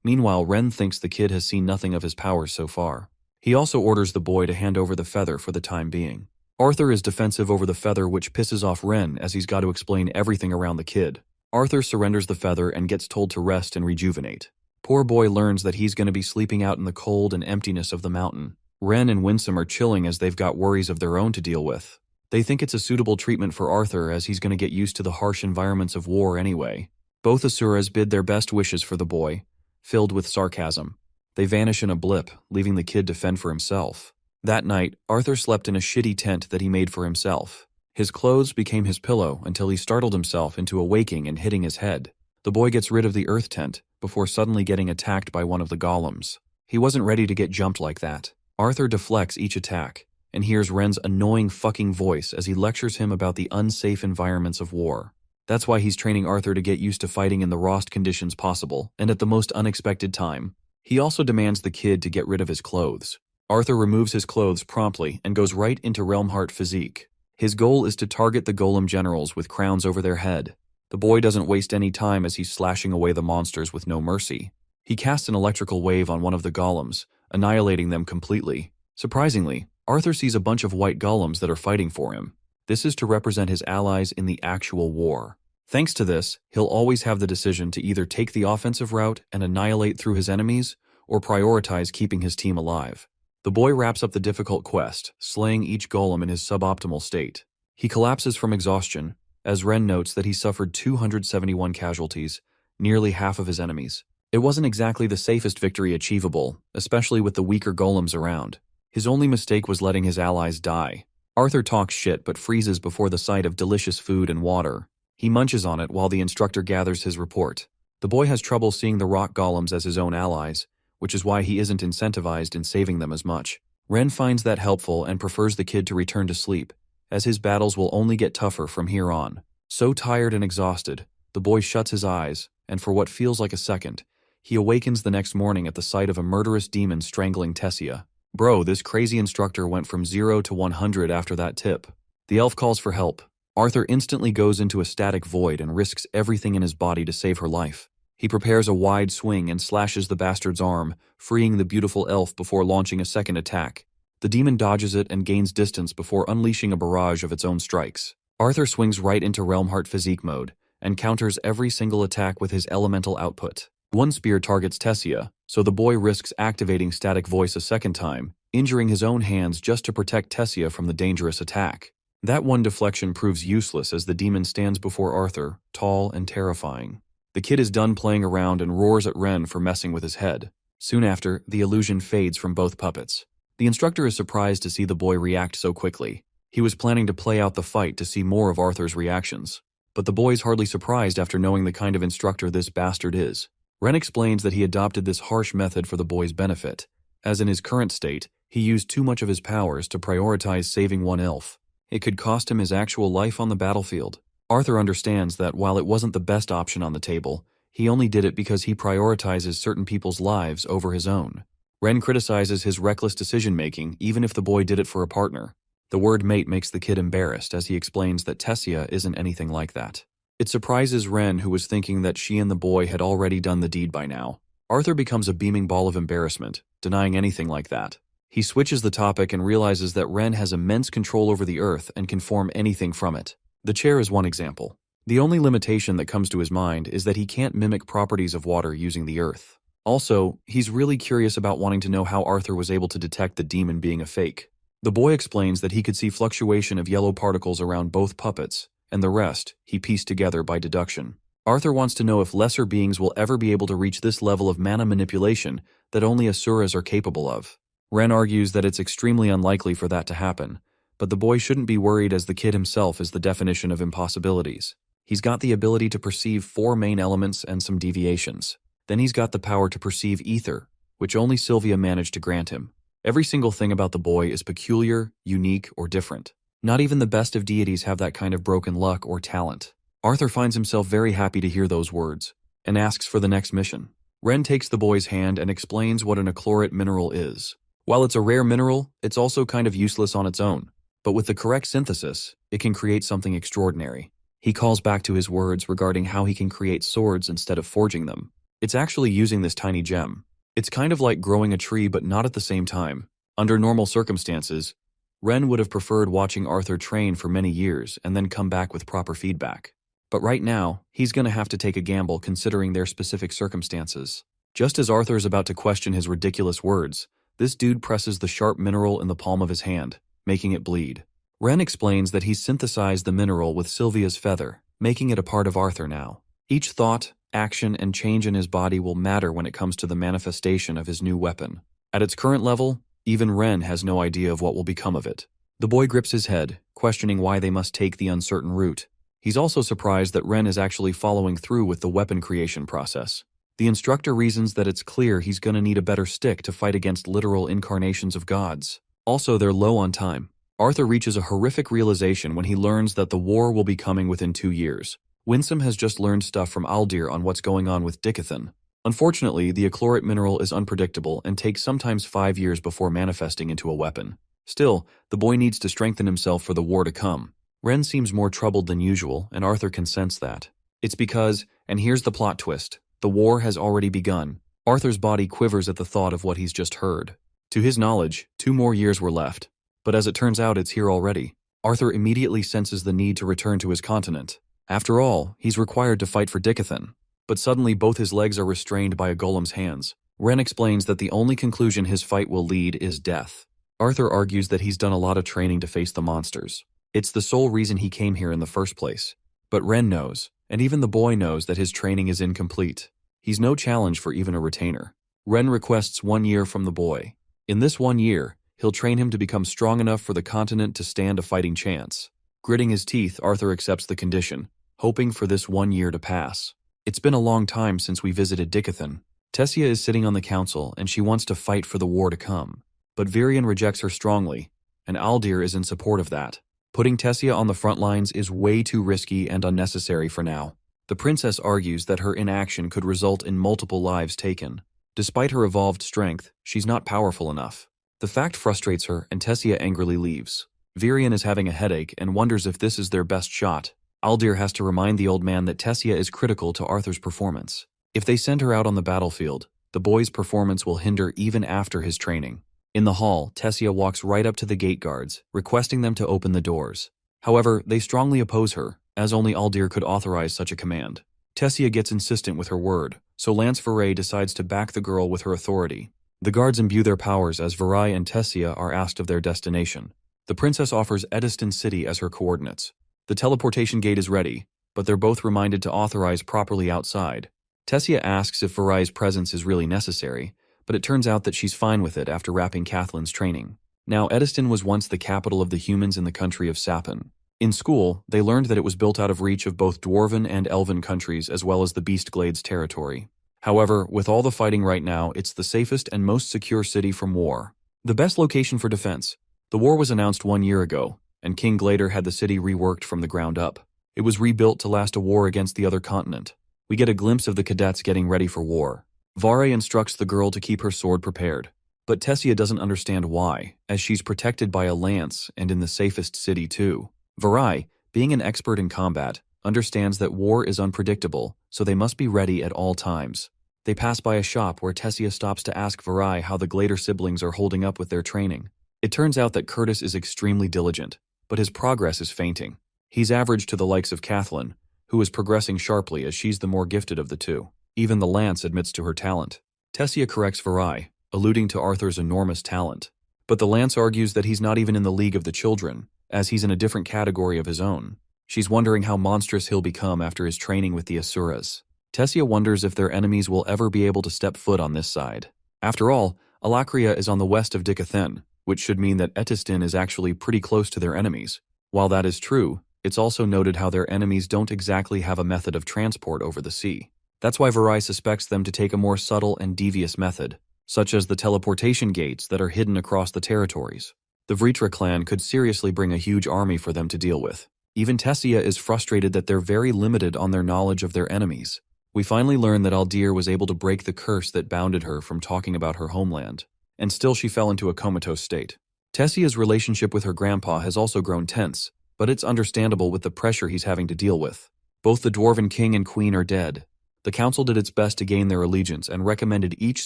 Meanwhile, Ren thinks the kid has seen nothing of his powers so far. He also orders the boy to hand over the feather for the time being. Arthur is defensive over the feather, which pisses off Ren as he's got to explain everything around the kid. Arthur surrenders the feather and gets told to rest and rejuvenate. Poor boy learns that he's going to be sleeping out in the cold and emptiness of the mountain. Ren and Winsome are chilling as they've got worries of their own to deal with. They think it's a suitable treatment for Arthur as he's going to get used to the harsh environments of war anyway. Both Asuras bid their best wishes for the boy, filled with sarcasm. They vanish in a blip, leaving the kid to fend for himself. That night, Arthur slept in a shitty tent that he made for himself. His clothes became his pillow until he startled himself into awaking and hitting his head. The boy gets rid of the earth tent before suddenly getting attacked by one of the golems. He wasn't ready to get jumped like that. Arthur deflects each attack and hears Ren's annoying fucking voice as he lectures him about the unsafe environments of war. That's why he's training Arthur to get used to fighting in the rawest conditions possible and at the most unexpected time. He also demands the kid to get rid of his clothes. Arthur removes his clothes promptly and goes right into Realmheart physique. His goal is to target the golem generals with crowns over their head. The boy doesn't waste any time as he's slashing away the monsters with no mercy. He casts an electrical wave on one of the golems, annihilating them completely. Surprisingly, Arthur sees a bunch of white golems that are fighting for him. This is to represent his allies in the actual war. Thanks to this, he'll always have the decision to either take the offensive route and annihilate through his enemies, or prioritize keeping his team alive. The boy wraps up the difficult quest, slaying each golem in his suboptimal state. He collapses from exhaustion, as Ren notes that he suffered 271 casualties, nearly half of his enemies. It wasn't exactly the safest victory achievable, especially with the weaker golems around. His only mistake was letting his allies die. Arthur talks shit but freezes before the sight of delicious food and water. He munches on it while the instructor gathers his report. The boy has trouble seeing the rock golems as his own allies, which is why he isn't incentivized in saving them as much. Ren finds that helpful and prefers the kid to return to sleep, as his battles will only get tougher from here on. So tired and exhausted, the boy shuts his eyes, and for what feels like a second, he awakens the next morning at the sight of a murderous demon strangling Tessia. Bro, this crazy instructor went from 0 to 100 after that tip. The elf calls for help. Arthur instantly goes into a static void and risks everything in his body to save her life. He prepares a wide swing and slashes the bastard's arm, freeing the beautiful elf before launching a second attack. The demon dodges it and gains distance before unleashing a barrage of its own strikes. Arthur swings right into Realmheart physique mode and counters every single attack with his elemental output. One spear targets Tessia, so the boy risks activating Static Voice a second time, injuring his own hands just to protect Tessia from the dangerous attack. That one deflection proves useless as the demon stands before Arthur, tall and terrifying. The kid is done playing around and roars at Ren for messing with his head. Soon after, the illusion fades from both puppets. The instructor is surprised to see the boy react so quickly. He was planning to play out the fight to see more of Arthur's reactions. But the boy's hardly surprised after knowing the kind of instructor this bastard is. Ren explains that he adopted this harsh method for the boy's benefit, as in his current state, he used too much of his powers to prioritize saving one elf. It could cost him his actual life on the battlefield. Arthur understands that while it wasn't the best option on the table, he only did it because he prioritizes certain people's lives over his own. Ren criticizes his reckless decision-making even if the boy did it for a partner. The word mate makes the kid embarrassed as he explains that Tessia isn't anything like that. It surprises Ren, who was thinking that she and the boy had already done the deed by now. Arthur becomes a beaming ball of embarrassment, denying anything like that. He switches the topic and realizes that Ren has immense control over the earth and can form anything from it. The chair is one example. The only limitation that comes to his mind is that he can't mimic properties of water using the earth. Also, he's really curious about wanting to know how Arthur was able to detect the demon being a fake. The boy explains that he could see fluctuation of yellow particles around both puppets, and the rest he pieced together by deduction. Arthur wants to know if lesser beings will ever be able to reach this level of mana manipulation that only Asuras are capable of. Ren argues that it's extremely unlikely for that to happen, but the boy shouldn't be worried as the kid himself is the definition of impossibilities. He's got the ability to perceive 4 main elements and some deviations. Then he's got the power to perceive ether, which only Sylvia managed to grant him. Every single thing about the boy is peculiar, unique, or different. Not even the best of deities have that kind of broken luck or talent. Arthur finds himself very happy to hear those words, and asks for the next mission. Ren takes the boy's hand and explains what an achlorate mineral is. While it's a rare mineral, it's also kind of useless on its own. But with the correct synthesis, it can create something extraordinary. He calls back to his words regarding how he can create swords instead of forging them. It's actually using this tiny gem. It's kind of like growing a tree but not at the same time. Under normal circumstances, Ren would have preferred watching Arthur train for many years and then come back with proper feedback. But right now, he's going to have to take a gamble considering their specific circumstances. Just as Arthur is about to question his ridiculous words, this dude presses the sharp mineral in the palm of his hand, making it bleed. Ren explains that he's synthesized the mineral with Sylvia's feather, making it a part of Arthur now. Each thought, action, and change in his body will matter when it comes to the manifestation of his new weapon. At its current level, even Ren has no idea of what will become of it. The boy grips his head, questioning why they must take the uncertain route. He's also surprised that Ren is actually following through with the weapon creation process. The instructor reasons that it's clear he's gonna need a better stick to fight against literal incarnations of gods. Also, they're low on time. Arthur reaches a horrific realization when he learns that the war will be coming within 2 years. Winsome has just learned stuff from Aldir on what's going on with Dickathon. Unfortunately, the achlorate mineral is unpredictable and takes sometimes 5 years before manifesting into a weapon. Still, the boy needs to strengthen himself for the war to come. Ren seems more troubled than usual, and Arthur can sense that. It's because, and here's the plot twist, the war has already begun. Arthur's body quivers at the thought of what he's just heard. To his knowledge, 2 more years were left. But as it turns out, it's here already. Arthur immediately senses the need to return to his continent. After all, he's required to fight for Dickathon. But suddenly both his legs are restrained by a golem's hands. Ren explains that the only conclusion his fight will lead is death. Arthur argues that he's done a lot of training to face the monsters. It's the sole reason he came here in the first place. But Ren knows, and even the boy knows that his training is incomplete. He's no challenge for even a retainer. Ren requests 1 year from the boy. In this 1 year, he'll train him to become strong enough for the continent to stand a fighting chance. Gritting his teeth, Arthur accepts the condition, hoping for this 1 year to pass. It's been a long time since we visited Dickathon. Tessia is sitting on the council and she wants to fight for the war to come. but Virian rejects her strongly, and Aldir is in support of that. Putting Tessia on the front lines is way too risky and unnecessary for now. The princess argues that her inaction could result in multiple lives taken. Despite her evolved strength, she's not powerful enough. The fact frustrates her, and Tessia angrily leaves. Virian is having a headache and wonders if this is their best shot. Aldir has to remind the old man that Tessia is critical to Arthur's performance. If they send her out on the battlefield, the boy's performance will hinder even after his training. In the hall, Tessia walks right up to the gate guards, requesting them to open the doors. However, they strongly oppose her, as only Aldir could authorize such a command. Tessia gets insistent with her word, so Lance Viray decides to back the girl with her authority. The guards imbue their powers as Viray and Tessia are asked of their destination. The princess offers Ediston City as her coordinates. The teleportation gate is ready, but they're both reminded to authorize properly outside. Tessia asks if Viray's presence is really necessary, but it turns out that she's fine with it after wrapping Kathleen's training. Now, Ediston was once the capital of the humans in the country of Sapin. In school, they learned that it was built out of reach of both Dwarven and Elven countries as well as the Beastglades territory. However, with all the fighting right now, it's the safest and most secure city from war. The best location for defense. The war was announced 1 year ago, and King Glader had the city reworked from the ground up. It was rebuilt to last a war against the other continent. We get a glimpse of the cadets getting ready for war. Viray instructs the girl to keep her sword prepared, but Tessia doesn't understand why, as she's protected by a lance and in the safest city too. Viray, being an expert in combat, understands that war is unpredictable, so they must be ready at all times. They pass by a shop where Tessia stops to ask Viray how the Glader siblings are holding up with their training. It turns out that Curtis is extremely diligent, but his progress is fainting. He's average to the likes of Kathleen, who is progressing sharply as she's the more gifted of the two. Even the lance admits to her talent. Tessia corrects Viray, alluding to Arthur's enormous talent. But the lance argues that he's not even in the league of the children, as he's in a different category of his own. She's wondering how monstrous he'll become after his training with the Asuras. Tessia wonders if their enemies will ever be able to step foot on this side. After all, Alakria is on the west of Dikathen, which should mean that Ediston is actually pretty close to their enemies. While that is true, it's also noted how their enemies don't exactly have a method of transport over the sea. That's why Viray suspects them to take a more subtle and devious method, such as the teleportation gates that are hidden across the territories. The Vritra clan could seriously bring a huge army for them to deal with. Even Tessia is frustrated that they're very limited on their knowledge of their enemies. We finally learn that Aldir was able to break the curse that bounded her from talking about her homeland, and still she fell into a comatose state. Tessia's relationship with her grandpa has also grown tense, but it's understandable with the pressure he's having to deal with. Both the Dwarven king and queen are dead. The council did its best to gain their allegiance and recommended each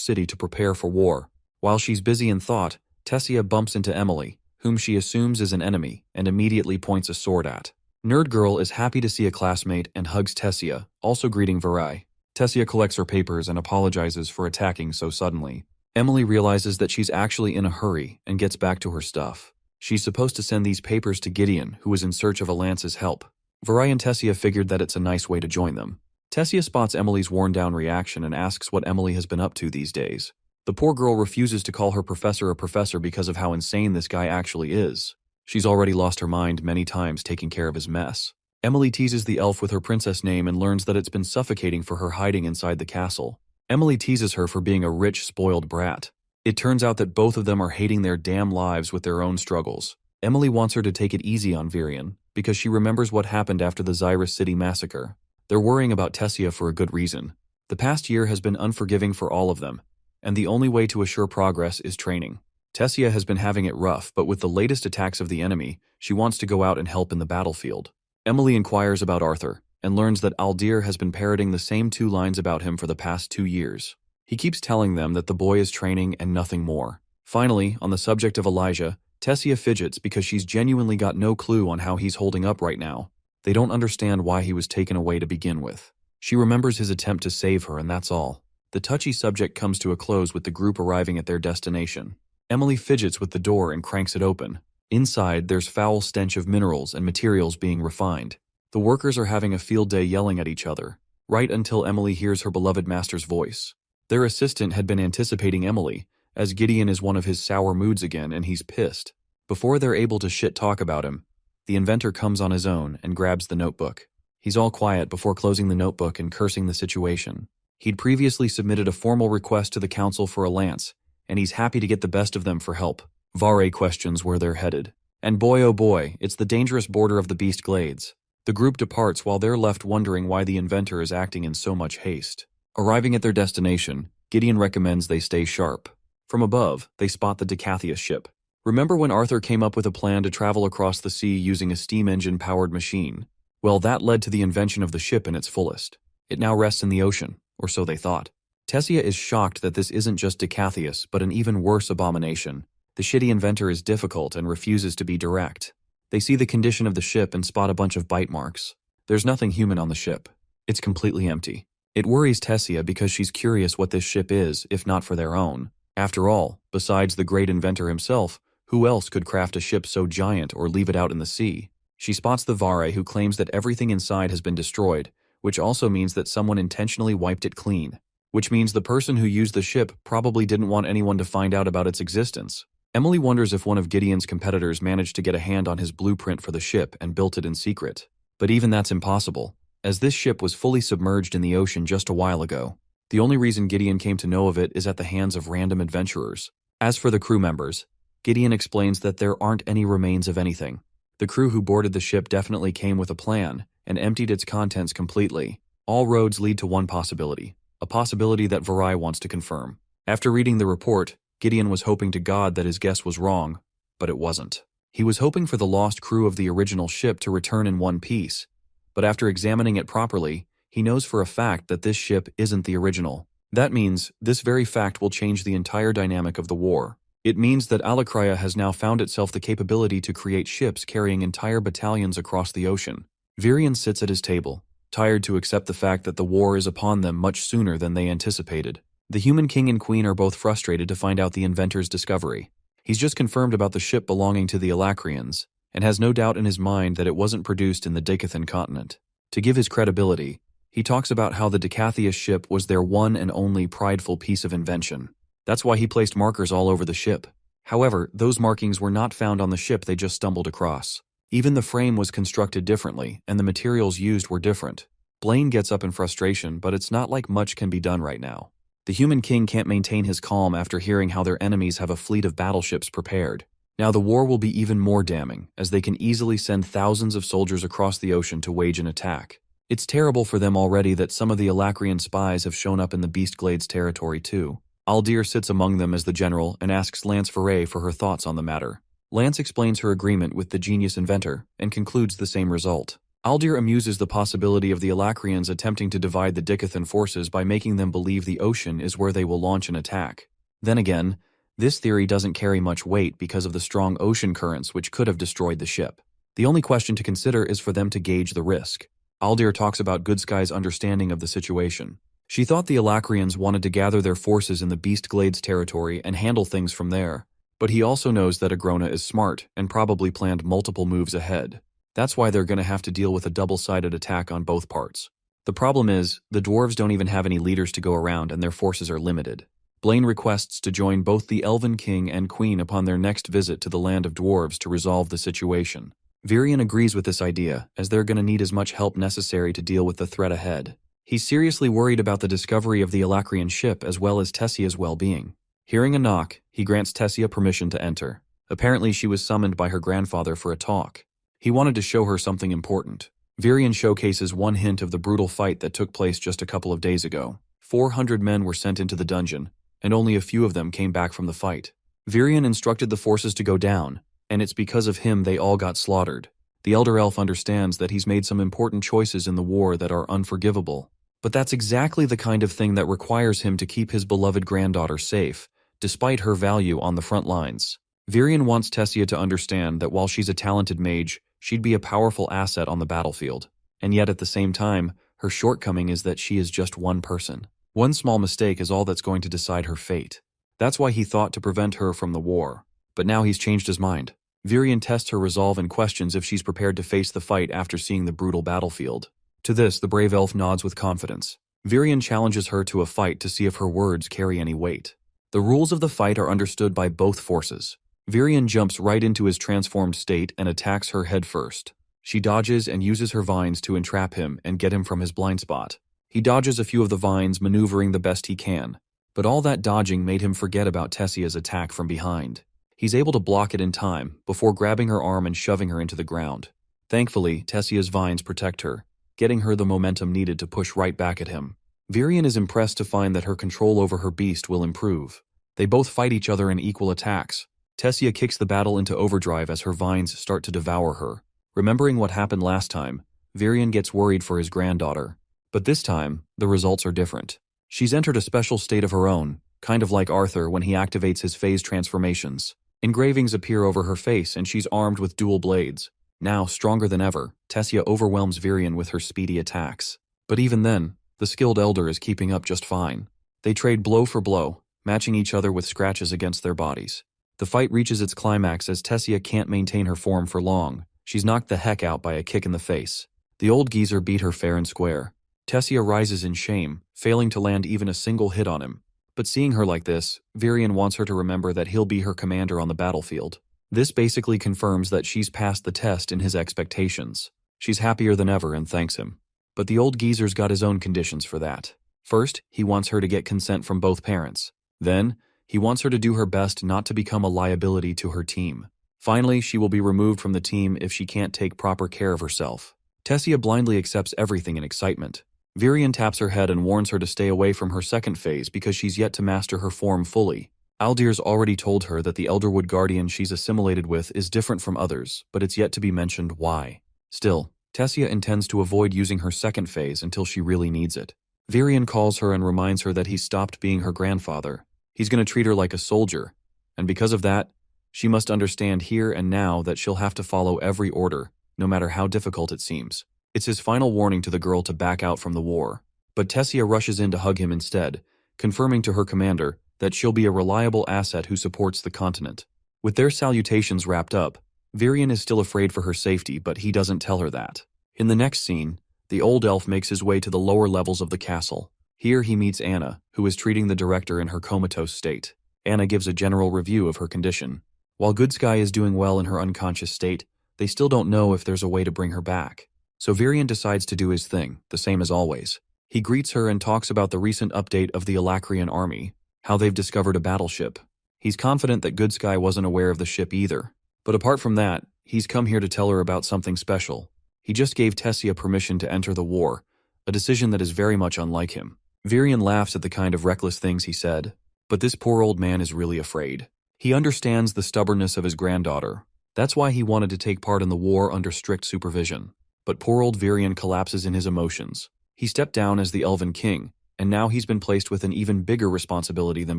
city to prepare for war. While she's busy in thought, Tessia bumps into Emily, whom she assumes is an enemy, and immediately points a sword at. Nerd Girl is happy to see a classmate and hugs Tessia, also greeting Viray. Tessia collects her papers and apologizes for attacking so suddenly. Emily realizes that she's actually in a hurry and gets back to her stuff. She's supposed to send these papers to Gideon, who is in search of Alance's help. Viray and Tessia figured that it's a nice way to join them. Tessia spots Emily's worn-down reaction and asks what Emily has been up to these days. The poor girl refuses to call her professor a professor because of how insane this guy actually is. She's already lost her mind many times taking care of his mess. Emily teases the elf with her princess name and learns that it's been suffocating for her hiding inside the castle. Emily teases her for being a rich, spoiled brat. It turns out that both of them are hating their damn lives with their own struggles. Emily wants her to take it easy on Virian, because she remembers what happened after the Xyrus City massacre. They're worrying about Tessia for a good reason. The past year has been unforgiving for all of them, and the only way to assure progress is training. Tessia has been having it rough, but with the latest attacks of the enemy, she wants to go out and help in the battlefield. Emily inquires about Arthur, and learns that Aldir has been parroting the same 2 lines about him for the past 2 years. He keeps telling them that the boy is training and nothing more. Finally, on the subject of Elijah, Tessia fidgets because she's genuinely got no clue on how he's holding up right now. They don't understand why he was taken away to begin with. She remembers his attempt to save her, and that's all. The touchy subject comes to a close with the group arriving at their destination. Emily fidgets with the door and cranks it open. Inside, there's foul stench of minerals and materials being refined. The workers are having a field day yelling at each other, right until Emily hears her beloved master's voice. Their assistant had been anticipating Emily, as Gideon is one of his sour moods again and he's pissed. Before they're able to shit-talk about him, the inventor comes on his own and grabs the notebook. He's all quiet before closing the notebook and cursing the situation. He'd previously submitted a formal request to the council for a lance, and he's happy to get the best of them for help. Vare questions where they're headed. And boy oh boy, it's the dangerous border of the Beast Glades. The group departs while they're left wondering why the inventor is acting in so much haste. Arriving at their destination, Gideon recommends they stay sharp. From above, they spot the Decathius ship. Remember when Arthur came up with a plan to travel across the sea using a steam engine-powered machine? Well, that led to the invention of the ship in its fullest. It now rests in the ocean, or so they thought. Tessia is shocked that this isn't just Decathius, but an even worse abomination. The shitty inventor is difficult and refuses to be direct. They see the condition of the ship and spot a bunch of bite marks. There's nothing human on the ship. It's completely empty. It worries Tessia because she's curious what this ship is, if not for their own. After all, besides the great inventor himself, who else could craft a ship so giant or leave it out in the sea? She spots the Vare who claims that everything inside has been destroyed, which also means that someone intentionally wiped it clean. Which means the person who used the ship probably didn't want anyone to find out about its existence. Emily wonders if one of Gideon's competitors managed to get a hand on his blueprint for the ship and built it in secret. But even that's impossible, as this ship was fully submerged in the ocean just a while ago. The only reason Gideon came to know of it is at the hands of random adventurers. As for the crew members, Gideon explains that there aren't any remains of anything. The crew who boarded the ship definitely came with a plan and emptied its contents completely. All roads lead to one possibility, a possibility that Varai wants to confirm. After reading the report, Gideon was hoping to God that his guess was wrong, but it wasn't. He was hoping for the lost crew of the original ship to return in one piece, but after examining it properly, he knows for a fact that this ship isn't the original. That means this very fact will change the entire dynamic of the war. It means that Alakria has now found itself the capability to create ships carrying entire battalions across the ocean. Virion sits at his table, tired to accept the fact that the war is upon them much sooner than they anticipated. The human king and queen are both frustrated to find out the inventor's discovery. He's just confirmed about the ship belonging to the Alacrians, and has no doubt in his mind that it wasn't produced in the Decathan continent. To give his credibility, he talks about how the Decathius ship was their one and only prideful piece of invention. That's why he placed markers all over the ship. However, those markings were not found on the ship they just stumbled across. Even the frame was constructed differently, and the materials used were different. Blaine gets up in frustration, but it's not like much can be done right now. The human king can't maintain his calm after hearing how their enemies have a fleet of battleships prepared. Now the war will be even more damning, as they can easily send thousands of soldiers across the ocean to wage an attack. It's terrible for them already that some of the Alacrian spies have shown up in the Beast Glades territory too. Aldir sits among them as the general and asks Lance Foray for her thoughts on the matter. Lance explains her agreement with the genius inventor and concludes the same result. Aldir amuses the possibility of the Alacrians attempting to divide the Decathan forces by making them believe the ocean is where they will launch an attack. Then again, this theory doesn't carry much weight because of the strong ocean currents which could have destroyed the ship. The only question to consider is for them to gauge the risk. Aldir talks about Goodsky's understanding of the situation. She thought the Alacrians wanted to gather their forces in the Beast Glades territory and handle things from there, but he also knows that Agrona is smart and probably planned multiple moves ahead. That's why they're going to have to deal with a double-sided attack on both parts. The problem is, the dwarves don't even have any leaders to go around and their forces are limited. Blaine requests to join both the Elven King and Queen upon their next visit to the land of dwarves to resolve the situation. Virion agrees with this idea, as they're going to need as much help necessary to deal with the threat ahead. He's seriously worried about the discovery of the Alacrian ship as well as Tessia's well-being. Hearing a knock, he grants Tessia permission to enter. Apparently she was summoned by her grandfather for a talk. He wanted to show her something important. Virion showcases one hint of the brutal fight that took place just a couple of days ago. 400 men were sent into the dungeon, and only a few of them came back from the fight. Virion instructed the forces to go down, and it's because of him they all got slaughtered. The Elder Elf understands that he's made some important choices in the war that are unforgivable. But that's exactly the kind of thing that requires him to keep his beloved granddaughter safe, despite her value on the front lines. Virion wants Tessia to understand that while she's a talented mage, she'd be a powerful asset on the battlefield. And yet at the same time, her shortcoming is that she is just one person. One small mistake is all that's going to decide her fate. That's why he thought to prevent her from the war. But now he's changed his mind. Virion tests her resolve and questions if she's prepared to face the fight after seeing the brutal battlefield. To this, the brave elf nods with confidence. Virion challenges her to a fight to see if her words carry any weight. The rules of the fight are understood by both forces. Virion jumps right into his transformed state and attacks her head first. She dodges and uses her vines to entrap him and get him from his blind spot. He dodges a few of the vines, maneuvering the best he can. But all that dodging made him forget about Tessia's attack from behind. He's able to block it in time, before grabbing her arm and shoving her into the ground. Thankfully, Tessia's vines protect her, getting her the momentum needed to push right back at him. Virion is impressed to find that her control over her beast will improve. They both fight each other in equal attacks. Tessia kicks the battle into overdrive as her vines start to devour her. Remembering what happened last time, Virion gets worried for his granddaughter. But this time, the results are different. She's entered a special state of her own, kind of like Arthur when he activates his phase transformations. Engravings appear over her face and she's armed with dual blades. Now, stronger than ever, Tessia overwhelms Virion with her speedy attacks. But even then, the skilled elder is keeping up just fine. They trade blow for blow, matching each other with scratches against their bodies. The fight reaches its climax as Tessia can't maintain her form for long. She's knocked the heck out by a kick in the face. The old geezer beat her fair and square. Tessia rises in shame, failing to land even a single hit on him. But seeing her like this, Virion wants her to remember that he'll be her commander on the battlefield. This basically confirms that she's passed the test in his expectations. She's happier than ever and thanks him. But the old geezer's got his own conditions for that. First, he wants her to get consent from both parents. Then, he wants her to do her best not to become a liability to her team. Finally, she will be removed from the team if she can't take proper care of herself. Tessia blindly accepts everything in excitement. Virion taps her head and warns her to stay away from her second phase because she's yet to master her form fully. Aldir's already told her that the Elderwood Guardian she's assimilated with is different from others, but it's yet to be mentioned why. Still, Tessia intends to avoid using her second phase until she really needs it. Virion calls her and reminds her that he's stopped being her grandfather. He's going to treat her like a soldier, and because of that, she must understand here and now that she'll have to follow every order, no matter how difficult it seems. It's his final warning to the girl to back out from the war. But Tessia rushes in to hug him instead, confirming to her commander that she'll be a reliable asset who supports the continent. With their salutations wrapped up, Virion is still afraid for her safety, but he doesn't tell her that. In the next scene, the old elf makes his way to the lower levels of the castle. Here he meets Anna, who is treating the director in her comatose state. Anna gives a general review of her condition. While Good Sky is doing well in her unconscious state, they still don't know if there's a way to bring her back. So Virion decides to do his thing, the same as always. He greets her and talks about the recent update of the Alacrian army, how they've discovered a battleship. He's confident that Good Sky wasn't aware of the ship either. But apart from that, he's come here to tell her about something special. He just gave Tessia permission to enter the war, a decision that is very much unlike him. Virion laughs at the kind of reckless things he said, but this poor old man is really afraid. He understands the stubbornness of his granddaughter. That's why he wanted to take part in the war under strict supervision. But poor old Virion collapses in his emotions. He stepped down as the Elven King, and now he's been placed with an even bigger responsibility than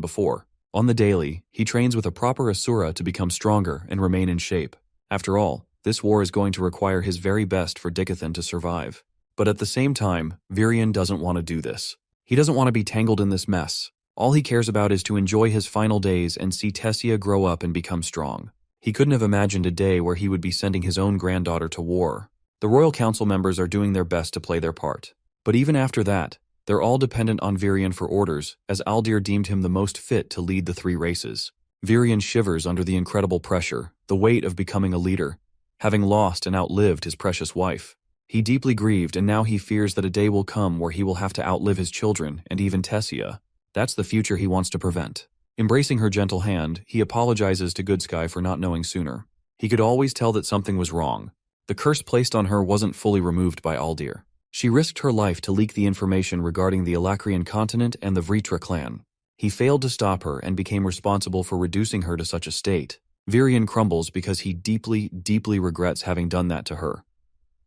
before. On the daily, he trains with a proper Asura to become stronger and remain in shape. After all, this war is going to require his very best for Dickathan to survive. But at the same time, Virion doesn't want to do this. He doesn't want to be tangled in this mess. All he cares about is to enjoy his final days and see Tessia grow up and become strong. He couldn't have imagined a day where he would be sending his own granddaughter to war. The Royal Council members are doing their best to play their part. But even after that, they're all dependent on Virion for orders, as Aldir deemed him the most fit to lead the three races. Virion shivers under the incredible pressure, the weight of becoming a leader, having lost and outlived his precious wife. He deeply grieved, and now he fears that a day will come where he will have to outlive his children and even Tessia. That's the future he wants to prevent. Embracing her gentle hand, he apologizes to Good Sky for not knowing sooner. He could always tell that something was wrong. The curse placed on her wasn't fully removed by Aldir. She risked her life to leak the information regarding the Alacrian continent and the Vritra clan. He failed to stop her and became responsible for reducing her to such a state. Virion crumbles because he deeply, deeply regrets having done that to her.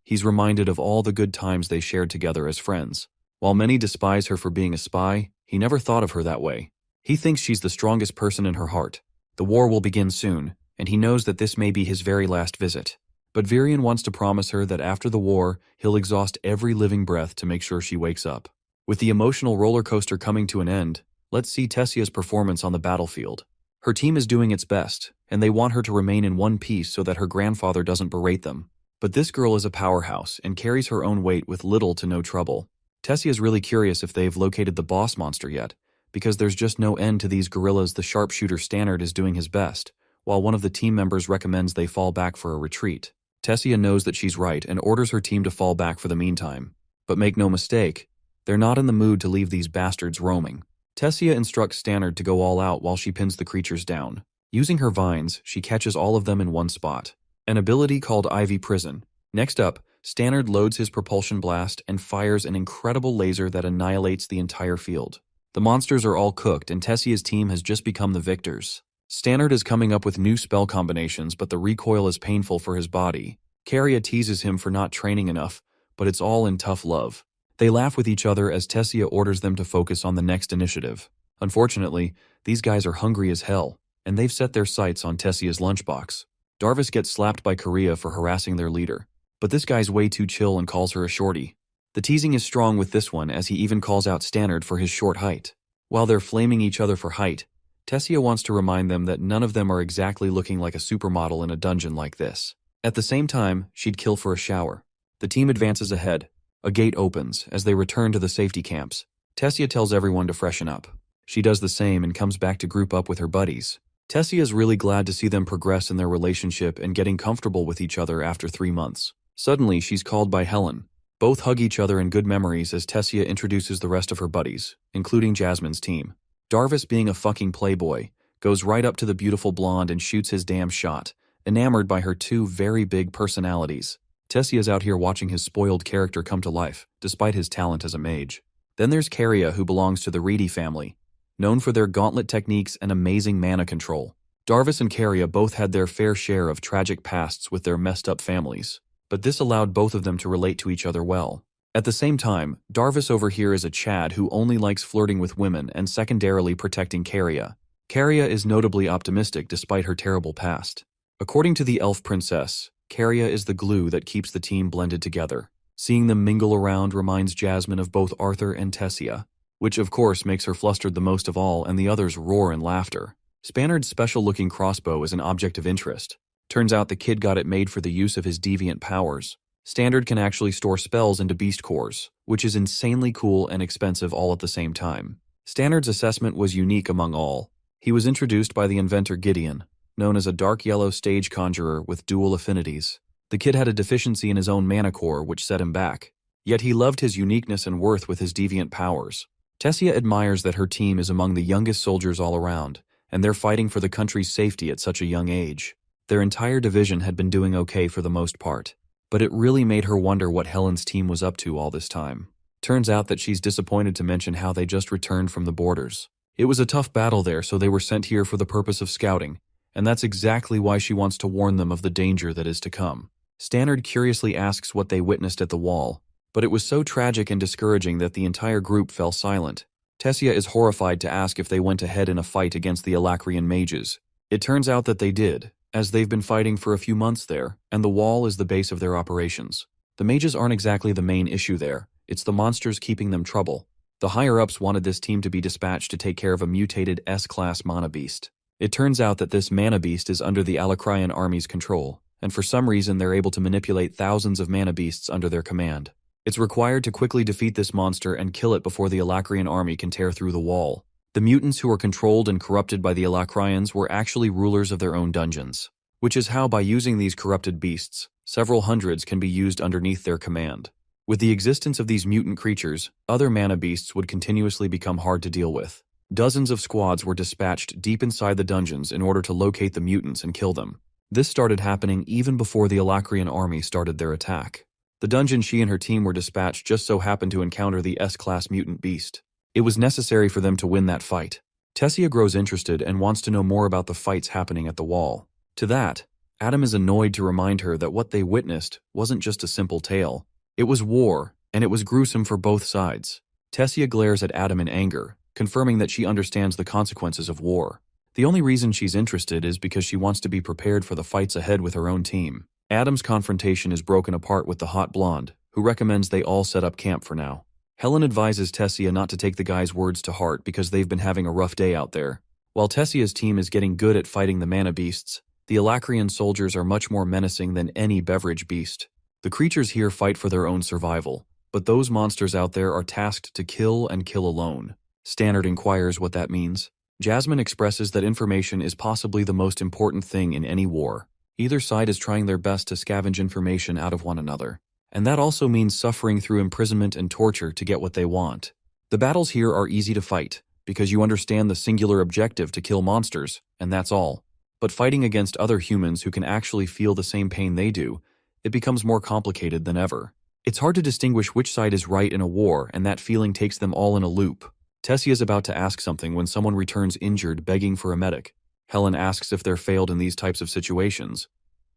He's reminded of all the good times they shared together as friends. While many despise her for being a spy, he never thought of her that way. He thinks she's the strongest person in her heart. The war will begin soon, and he knows that this may be his very last visit. But Virion wants to promise her that after the war, he'll exhaust every living breath to make sure she wakes up. With the emotional roller coaster coming to an end, let's see Tessia's performance on the battlefield. Her team is doing its best, and they want her to remain in one piece so that her grandfather doesn't berate them. But this girl is a powerhouse and carries her own weight with little to no trouble. Tessia's really curious if they've located the boss monster yet, because there's just no end to these guerrillas. The sharpshooter Stannard is doing his best, while one of the team members recommends they fall back for a retreat. Tessia knows that she's right and orders her team to fall back for the meantime. But make no mistake, they're not in the mood to leave these bastards roaming. Tessia instructs Stannard to go all out while she pins the creatures down. Using her vines, she catches all of them in one spot. An ability called Ivy Prison. Next up, Stannard loads his propulsion blast and fires an incredible laser that annihilates the entire field. The monsters are all cooked and Tessia's team has just become the victors. Stannard is coming up with new spell combinations, but the recoil is painful for his body. Caria teases him for not training enough, but it's all in tough love. They laugh with each other as Tessia orders them to focus on the next initiative. Unfortunately, these guys are hungry as hell, and they've set their sights on Tessia's lunchbox. Darvis gets slapped by Caria for harassing their leader, but this guy's way too chill and calls her a shorty. The teasing is strong with this one as he even calls out Stannard for his short height. While they're flaming each other for height, Tessia wants to remind them that none of them are exactly looking like a supermodel in a dungeon like this. At the same time, she'd kill for a shower. The team advances ahead. A gate opens as they return to the safety camps. Tessia tells everyone to freshen up. She does the same and comes back to group up with her buddies. Tessia is really glad to see them progress in their relationship and getting comfortable with each other after 3 months. Suddenly, she's called by Helen. Both hug each other in good memories as Tessia introduces the rest of her buddies, including Jasmine's team. Darvis, being a fucking playboy, goes right up to the beautiful blonde and shoots his damn shot, enamored by her 2 very big personalities. Tessia's out here watching his spoiled character come to life, despite his talent as a mage. Then there's Caria, who belongs to the Reedy family, known for their gauntlet techniques and amazing mana control. Darvis and Caria both had their fair share of tragic pasts with their messed up families, but this allowed both of them to relate to each other well. At the same time, Darvis over here is a Chad who only likes flirting with women and secondarily protecting Caria. Caria is notably optimistic despite her terrible past. According to the elf princess, Caria is the glue that keeps the team blended together. Seeing them mingle around reminds Jasmine of both Arthur and Tessia, which of course makes her flustered the most of all, and the others roar in laughter. Stannard's special-looking crossbow is an object of interest. Turns out the kid got it made for the use of his deviant powers. Stannard can actually store spells into beast cores, which is insanely cool and expensive all at the same time. Stannard's assessment was unique among all. He was introduced by the inventor Gideon, known as a dark yellow stage conjurer with dual affinities. The kid had a deficiency in his own mana core, which set him back. Yet he loved his uniqueness and worth with his deviant powers. Tessia admires that her team is among the youngest soldiers all around, and they're fighting for the country's safety at such a young age. Their entire division had been doing okay for the most part, but it really made her wonder what Helen's team was up to all this time. Turns out that she's disappointed to mention how they just returned from the borders. It was a tough battle there, so they were sent here for the purpose of scouting, and that's exactly why she wants to warn them of the danger that is to come. Stannard curiously asks what they witnessed at the wall, but it was so tragic and discouraging that the entire group fell silent. Tessia is horrified to ask if they went ahead in a fight against the Alacrian mages. It turns out that they did, as they've been fighting for a few months there, and the wall is the base of their operations. The mages aren't exactly the main issue there, it's the monsters keeping them trouble. The higher-ups wanted this team to be dispatched to take care of a mutated S-class mana beast. It turns out that this mana beast is under the Alacrian army's control, and for some reason they're able to manipulate thousands of mana beasts under their command. It's required to quickly defeat this monster and kill it before the Alacrian army can tear through the wall. The mutants who were controlled and corrupted by the Alacrians were actually rulers of their own dungeons, which is how by using these corrupted beasts, several hundreds can be used underneath their command. With the existence of these mutant creatures, other mana beasts would continuously become hard to deal with. Dozens of squads were dispatched deep inside the dungeons in order to locate the mutants and kill them. This started happening even before the Alacrian army started their attack. The dungeon she and her team were dispatched just so happened to encounter the S-class mutant beast. It was necessary for them to win that fight. Tessia grows interested and wants to know more about the fights happening at the wall. To that, Adam is annoyed to remind her that what they witnessed wasn't just a simple tale. It was war, and it was gruesome for both sides. Tessia glares at Adam in anger, confirming that she understands the consequences of war. The only reason she's interested is because she wants to be prepared for the fights ahead with her own team. Adam's confrontation is broken apart with the hot blonde, who recommends they all set up camp for now. Helen advises Tessia not to take the guy's words to heart because they've been having a rough day out there. While Tessia's team is getting good at fighting the mana beasts, the Alacrian soldiers are much more menacing than any beverage beast. The creatures here fight for their own survival, but those monsters out there are tasked to kill and kill alone. Stannard inquires what that means. Jasmine expresses that information is possibly the most important thing in any war. Either side is trying their best to scavenge information out of one another, and that also means suffering through imprisonment and torture to get what they want. The battles here are easy to fight, because you understand the singular objective to kill monsters, and that's all. But fighting against other humans who can actually feel the same pain they do, it becomes more complicated than ever. It's hard to distinguish which side is right in a war, and that feeling takes them all in a loop. Tessia is about to ask something when someone returns injured, begging for a medic. Helen asks if they're failed in these types of situations,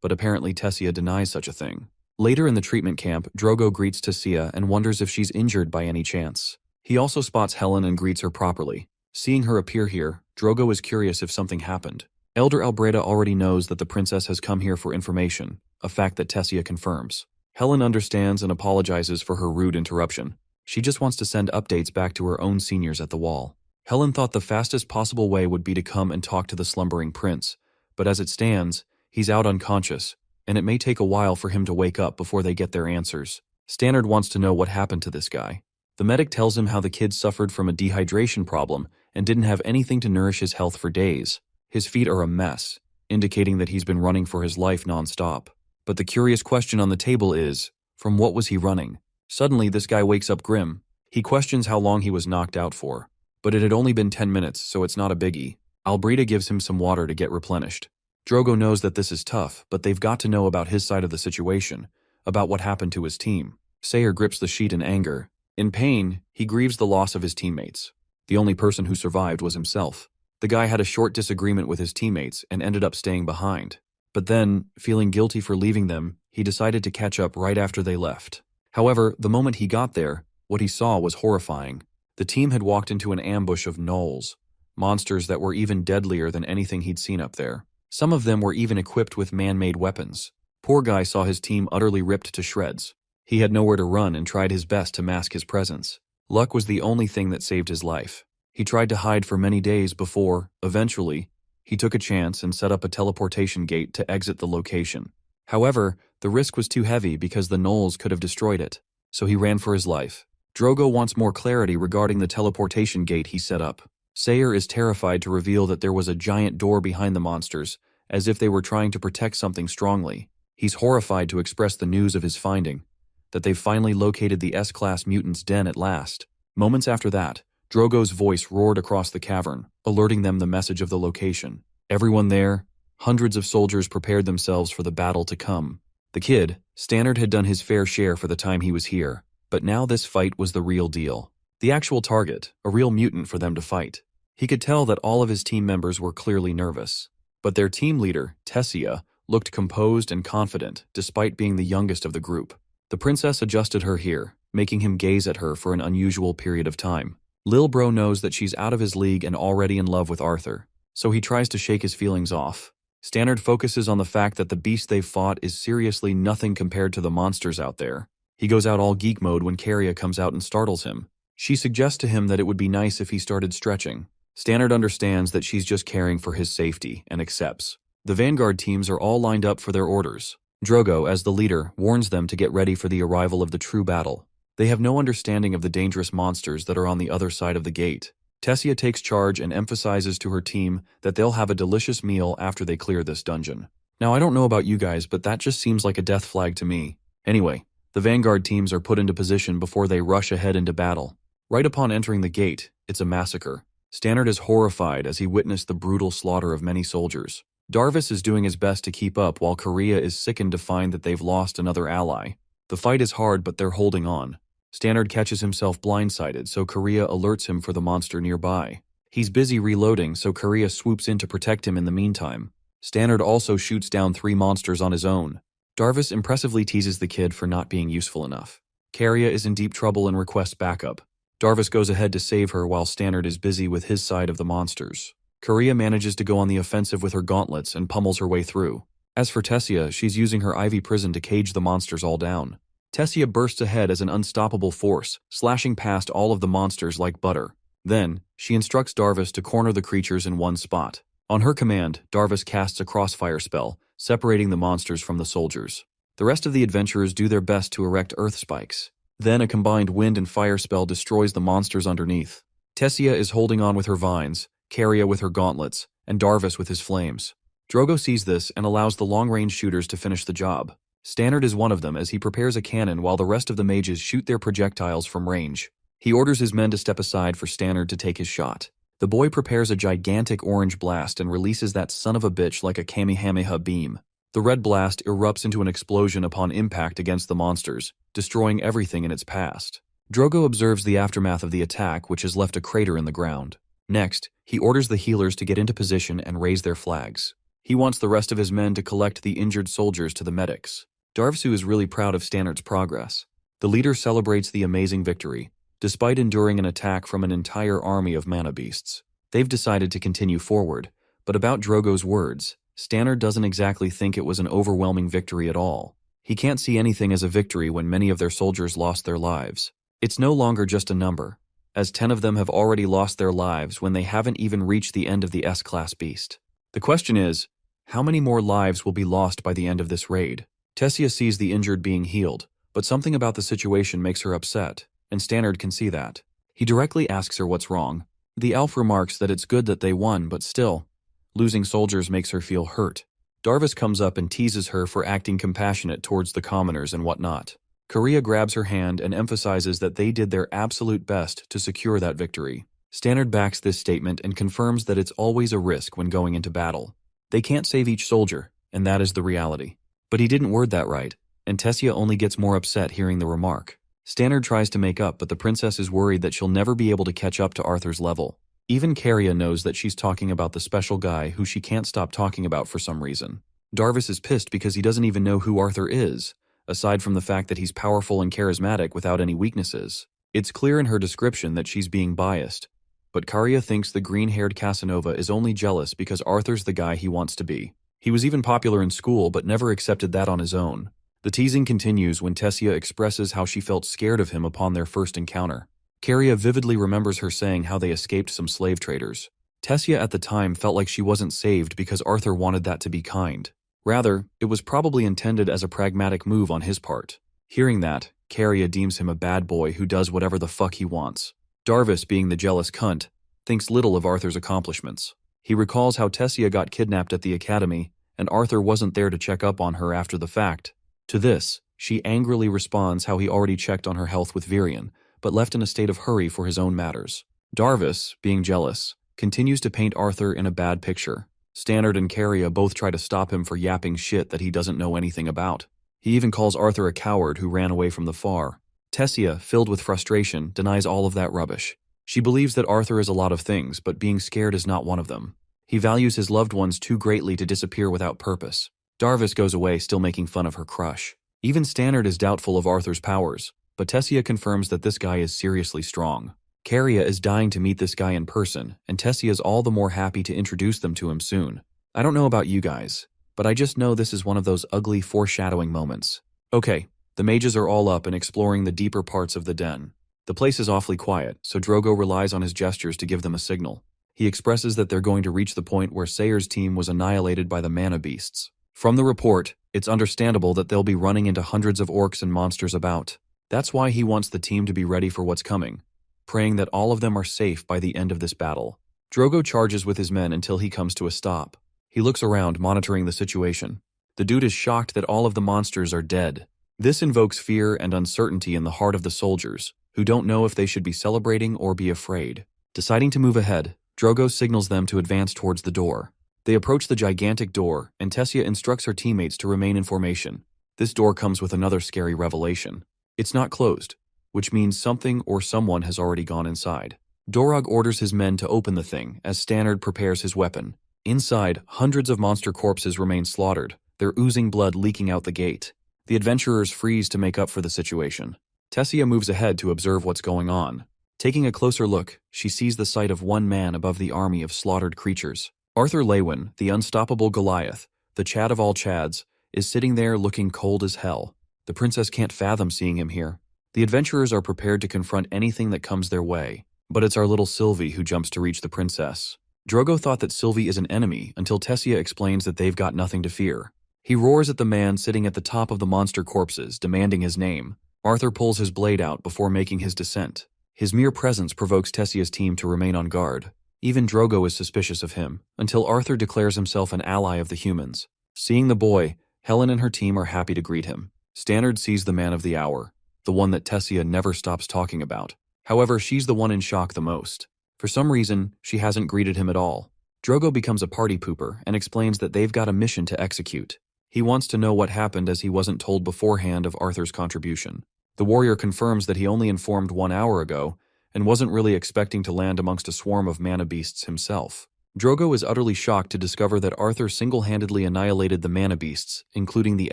but apparently Tessia denies such a thing. Later in the treatment camp, Drogo greets Tessia and wonders if she's injured by any chance. He also spots Helen and greets her properly. Seeing her appear here, Drogo is curious if something happened. Elder Albreda already knows that the princess has come here for information, a fact that Tessia confirms. Helen understands and apologizes for her rude interruption. She just wants to send updates back to her own seniors at the wall. Helen thought the fastest possible way would be to come and talk to the slumbering prince, but as it stands, he's out unconscious, and it may take a while for him to wake up before they get their answers. Stannard wants to know what happened to this guy. The medic tells him how the kid suffered from a dehydration problem and didn't have anything to nourish his health for days. His feet are a mess, indicating that he's been running for his life non-stop. But the curious question on the table is, from what was he running? Suddenly, this guy wakes up grim. He questions how long he was knocked out for. But it had only been 10 minutes, so it's not a biggie. Albreda gives him some water to get replenished. Drogo knows that this is tough, but they've got to know about his side of the situation, about what happened to his team. Sayer grips the sheet in anger. In pain, he grieves the loss of his teammates. The only person who survived was himself. The guy had a short disagreement with his teammates and ended up staying behind. But then, feeling guilty for leaving them, he decided to catch up right after they left. However, the moment he got there, what he saw was horrifying. The team had walked into an ambush of gnolls, monsters that were even deadlier than anything he'd seen up there. Some of them were even equipped with man-made weapons. Poor guy saw his team utterly ripped to shreds. He had nowhere to run and tried his best to mask his presence. Luck was the only thing that saved his life. He tried to hide for many days before, eventually, he took a chance and set up a teleportation gate to exit the location. However, the risk was too heavy because the gnolls could have destroyed it, so he ran for his life. Drogo wants more clarity regarding the teleportation gate he set up. Sayer is terrified to reveal that there was a giant door behind the monsters, as if they were trying to protect something strongly. He's horrified to express the news of his finding, that they've finally located the S-class mutant's den at last. Moments after that, Drogo's voice roared across the cavern, alerting them the message of the location. Everyone there, hundreds of soldiers prepared themselves for the battle to come. The kid, Stannard, had done his fair share for the time he was here, but now this fight was the real deal. The actual target, a real mutant for them to fight. He could tell that all of his team members were clearly nervous, but their team leader, Tessia, looked composed and confident despite being the youngest of the group. The princess adjusted her here, making him gaze at her for an unusual period of time. Lil Bro knows that she's out of his league and already in love with Arthur, so he tries to shake his feelings off. Stannard focuses on the fact that the beast they've fought is seriously nothing compared to the monsters out there. He goes out all geek mode when Caria comes out and startles him. She suggests to him that it would be nice if he started stretching. Stannard understands that she's just caring for his safety and accepts. The Vanguard teams are all lined up for their orders. Drogo, as the leader, warns them to get ready for the arrival of the true battle. They have no understanding of the dangerous monsters that are on the other side of the gate. Tessia takes charge and emphasizes to her team that they'll have a delicious meal after they clear this dungeon. Now, I don't know about you guys, but that just seems like a death flag to me. Anyway, the Vanguard teams are put into position before they rush ahead into battle. Right upon entering the gate, it's a massacre. Stannard is horrified as he witnessed the brutal slaughter of many soldiers. Darvis is doing his best to keep up while Korea is sickened to find that they've lost another ally. The fight is hard, but they're holding on. Stannard catches himself blindsided, so Korea alerts him for the monster nearby. He's busy reloading, so Korea swoops in to protect him in the meantime. Stannard also shoots down 3 monsters on his own. Darvis impressively teases the kid for not being useful enough. Caria is in deep trouble and requests backup. Darvis goes ahead to save her while Stannard is busy with his side of the monsters. Korea manages to go on the offensive with her gauntlets and pummels her way through. As for Tessia, she's using her ivy prison to cage the monsters all down. Tessia bursts ahead as an unstoppable force, slashing past all of the monsters like butter. Then, she instructs Darvis to corner the creatures in one spot. On her command, Darvis casts a crossfire spell, separating the monsters from the soldiers. The rest of the adventurers do their best to erect earth spikes. Then a combined wind and fire spell destroys the monsters underneath. Tessia is holding on with her vines, Caria with her gauntlets, and Darvis with his flames. Drogo sees this and allows the long-range shooters to finish the job. Stannard is one of them as he prepares a cannon while the rest of the mages shoot their projectiles from range. He orders his men to step aside for Stannard to take his shot. The boy prepares a gigantic orange blast and releases that son of a bitch like a Kamehameha beam. The red blast erupts into an explosion upon impact against the monsters, destroying everything in its path. Drogo observes the aftermath of the attack, which has left a crater in the ground. Next, he orders the healers to get into position and raise their flags. He wants the rest of his men to collect the injured soldiers to the medics. Darvsu is really proud of Stannard's progress. The leader celebrates the amazing victory. Despite enduring an attack from an entire army of mana beasts, they've decided to continue forward. But about Drogo's words, Stannard doesn't exactly think it was an overwhelming victory at all. He can't see anything as a victory when many of their soldiers lost their lives. It's no longer just a number, as 10 of them have already lost their lives when they haven't even reached the end of the S-class beast. The question is, how many more lives will be lost by the end of this raid? Tessia sees the injured being healed, but something about the situation makes her upset, and Stannard can see that. He directly asks her what's wrong. The elf remarks that it's good that they won, but still, losing soldiers makes her feel hurt. Darvis comes up and teases her for acting compassionate towards the commoners and whatnot. Korea grabs her hand and emphasizes that they did their absolute best to secure that victory. Stannard backs this statement and confirms that it's always a risk when going into battle. They can't save each soldier, and that is the reality. But he didn't word that right, and Tessia only gets more upset hearing the remark. Stannard tries to make up, but the princess is worried that she'll never be able to catch up to Arthur's level. Even Caria knows that she's talking about the special guy who she can't stop talking about for some reason. Darvis is pissed because he doesn't even know who Arthur is, aside from the fact that he's powerful and charismatic without any weaknesses. It's clear in her description that she's being biased, but Caria thinks the green-haired Casanova is only jealous because Arthur's the guy he wants to be. He was even popular in school but never accepted that on his own. The teasing continues when Tessia expresses how she felt scared of him upon their first encounter. Caria vividly remembers her saying how they escaped some slave traders. Tessia at the time felt like she wasn't saved because Arthur wanted that to be kind. Rather, it was probably intended as a pragmatic move on his part. Hearing that, Caria deems him a bad boy who does whatever the fuck he wants. Darvis, being the jealous cunt, thinks little of Arthur's accomplishments. He recalls how Tessia got kidnapped at the academy, and Arthur wasn't there to check up on her after the fact. To this, she angrily responds how he already checked on her health with Virion, but left in a state of hurry for his own matters. Darvis, being jealous, continues to paint Arthur in a bad picture. Stannard and Caria both try to stop him for yapping shit that he doesn't know anything about. He even calls Arthur a coward who ran away from the far. Tessia, filled with frustration, denies all of that rubbish. She believes that Arthur is a lot of things, but being scared is not one of them. He values his loved ones too greatly to disappear without purpose. Darvis goes away still making fun of her crush. Even Stannard is doubtful of Arthur's powers, but Tessia confirms that this guy is seriously strong. Caria is dying to meet this guy in person, and Tessia is all the more happy to introduce them to him soon. I don't know about you guys, but I just know this is one of those ugly foreshadowing moments. Okay, the mages are all up and exploring the deeper parts of the den. The place is awfully quiet, so Drogo relies on his gestures to give them a signal. He expresses that they're going to reach the point where Sayer's team was annihilated by the mana beasts. From the report, it's understandable that they'll be running into hundreds of orcs and monsters about. That's why he wants the team to be ready for what's coming, praying that all of them are safe by the end of this battle. Drogo charges with his men until he comes to a stop. He looks around, monitoring the situation. The dude is shocked that all of the monsters are dead. This invokes fear and uncertainty in the heart of the soldiers, who don't know if they should be celebrating or be afraid. Deciding to move ahead, Drogo signals them to advance towards the door. They approach the gigantic door, and Tessia instructs her teammates to remain in formation. This door comes with another scary revelation. It's not closed, which means something or someone has already gone inside. Dorog orders his men to open the thing as Stannard prepares his weapon. Inside, hundreds of monster corpses remain slaughtered, their oozing blood leaking out the gate. The adventurers freeze to make up for the situation. Tessia moves ahead to observe what's going on. Taking a closer look, she sees the sight of one man above the army of slaughtered creatures. Arthur Lewin, the unstoppable Goliath, the Chad of all Chads, is sitting there looking cold as hell. The princess can't fathom seeing him here. The adventurers are prepared to confront anything that comes their way, but it's our little Sylvie who jumps to reach the princess. Drogo thought that Sylvie is an enemy until Tessia explains that they've got nothing to fear. He roars at the man sitting at the top of the monster corpses, demanding his name. Arthur pulls his blade out before making his descent. His mere presence provokes Tessia's team to remain on guard. Even Drogo is suspicious of him, until Arthur declares himself an ally of the humans. Seeing the boy, Helen and her team are happy to greet him. Stannard sees the man of the hour, the one that Tessia never stops talking about. However, she's the one in shock the most. For some reason, she hasn't greeted him at all. Drogo becomes a party pooper and explains that they've got a mission to execute. He wants to know what happened as he wasn't told beforehand of Arthur's contribution. The warrior confirms that he only informed 1 hour ago and wasn't really expecting to land amongst a swarm of mana beasts himself. Drogo is utterly shocked to discover that Arthur single-handedly annihilated the mana beasts, including the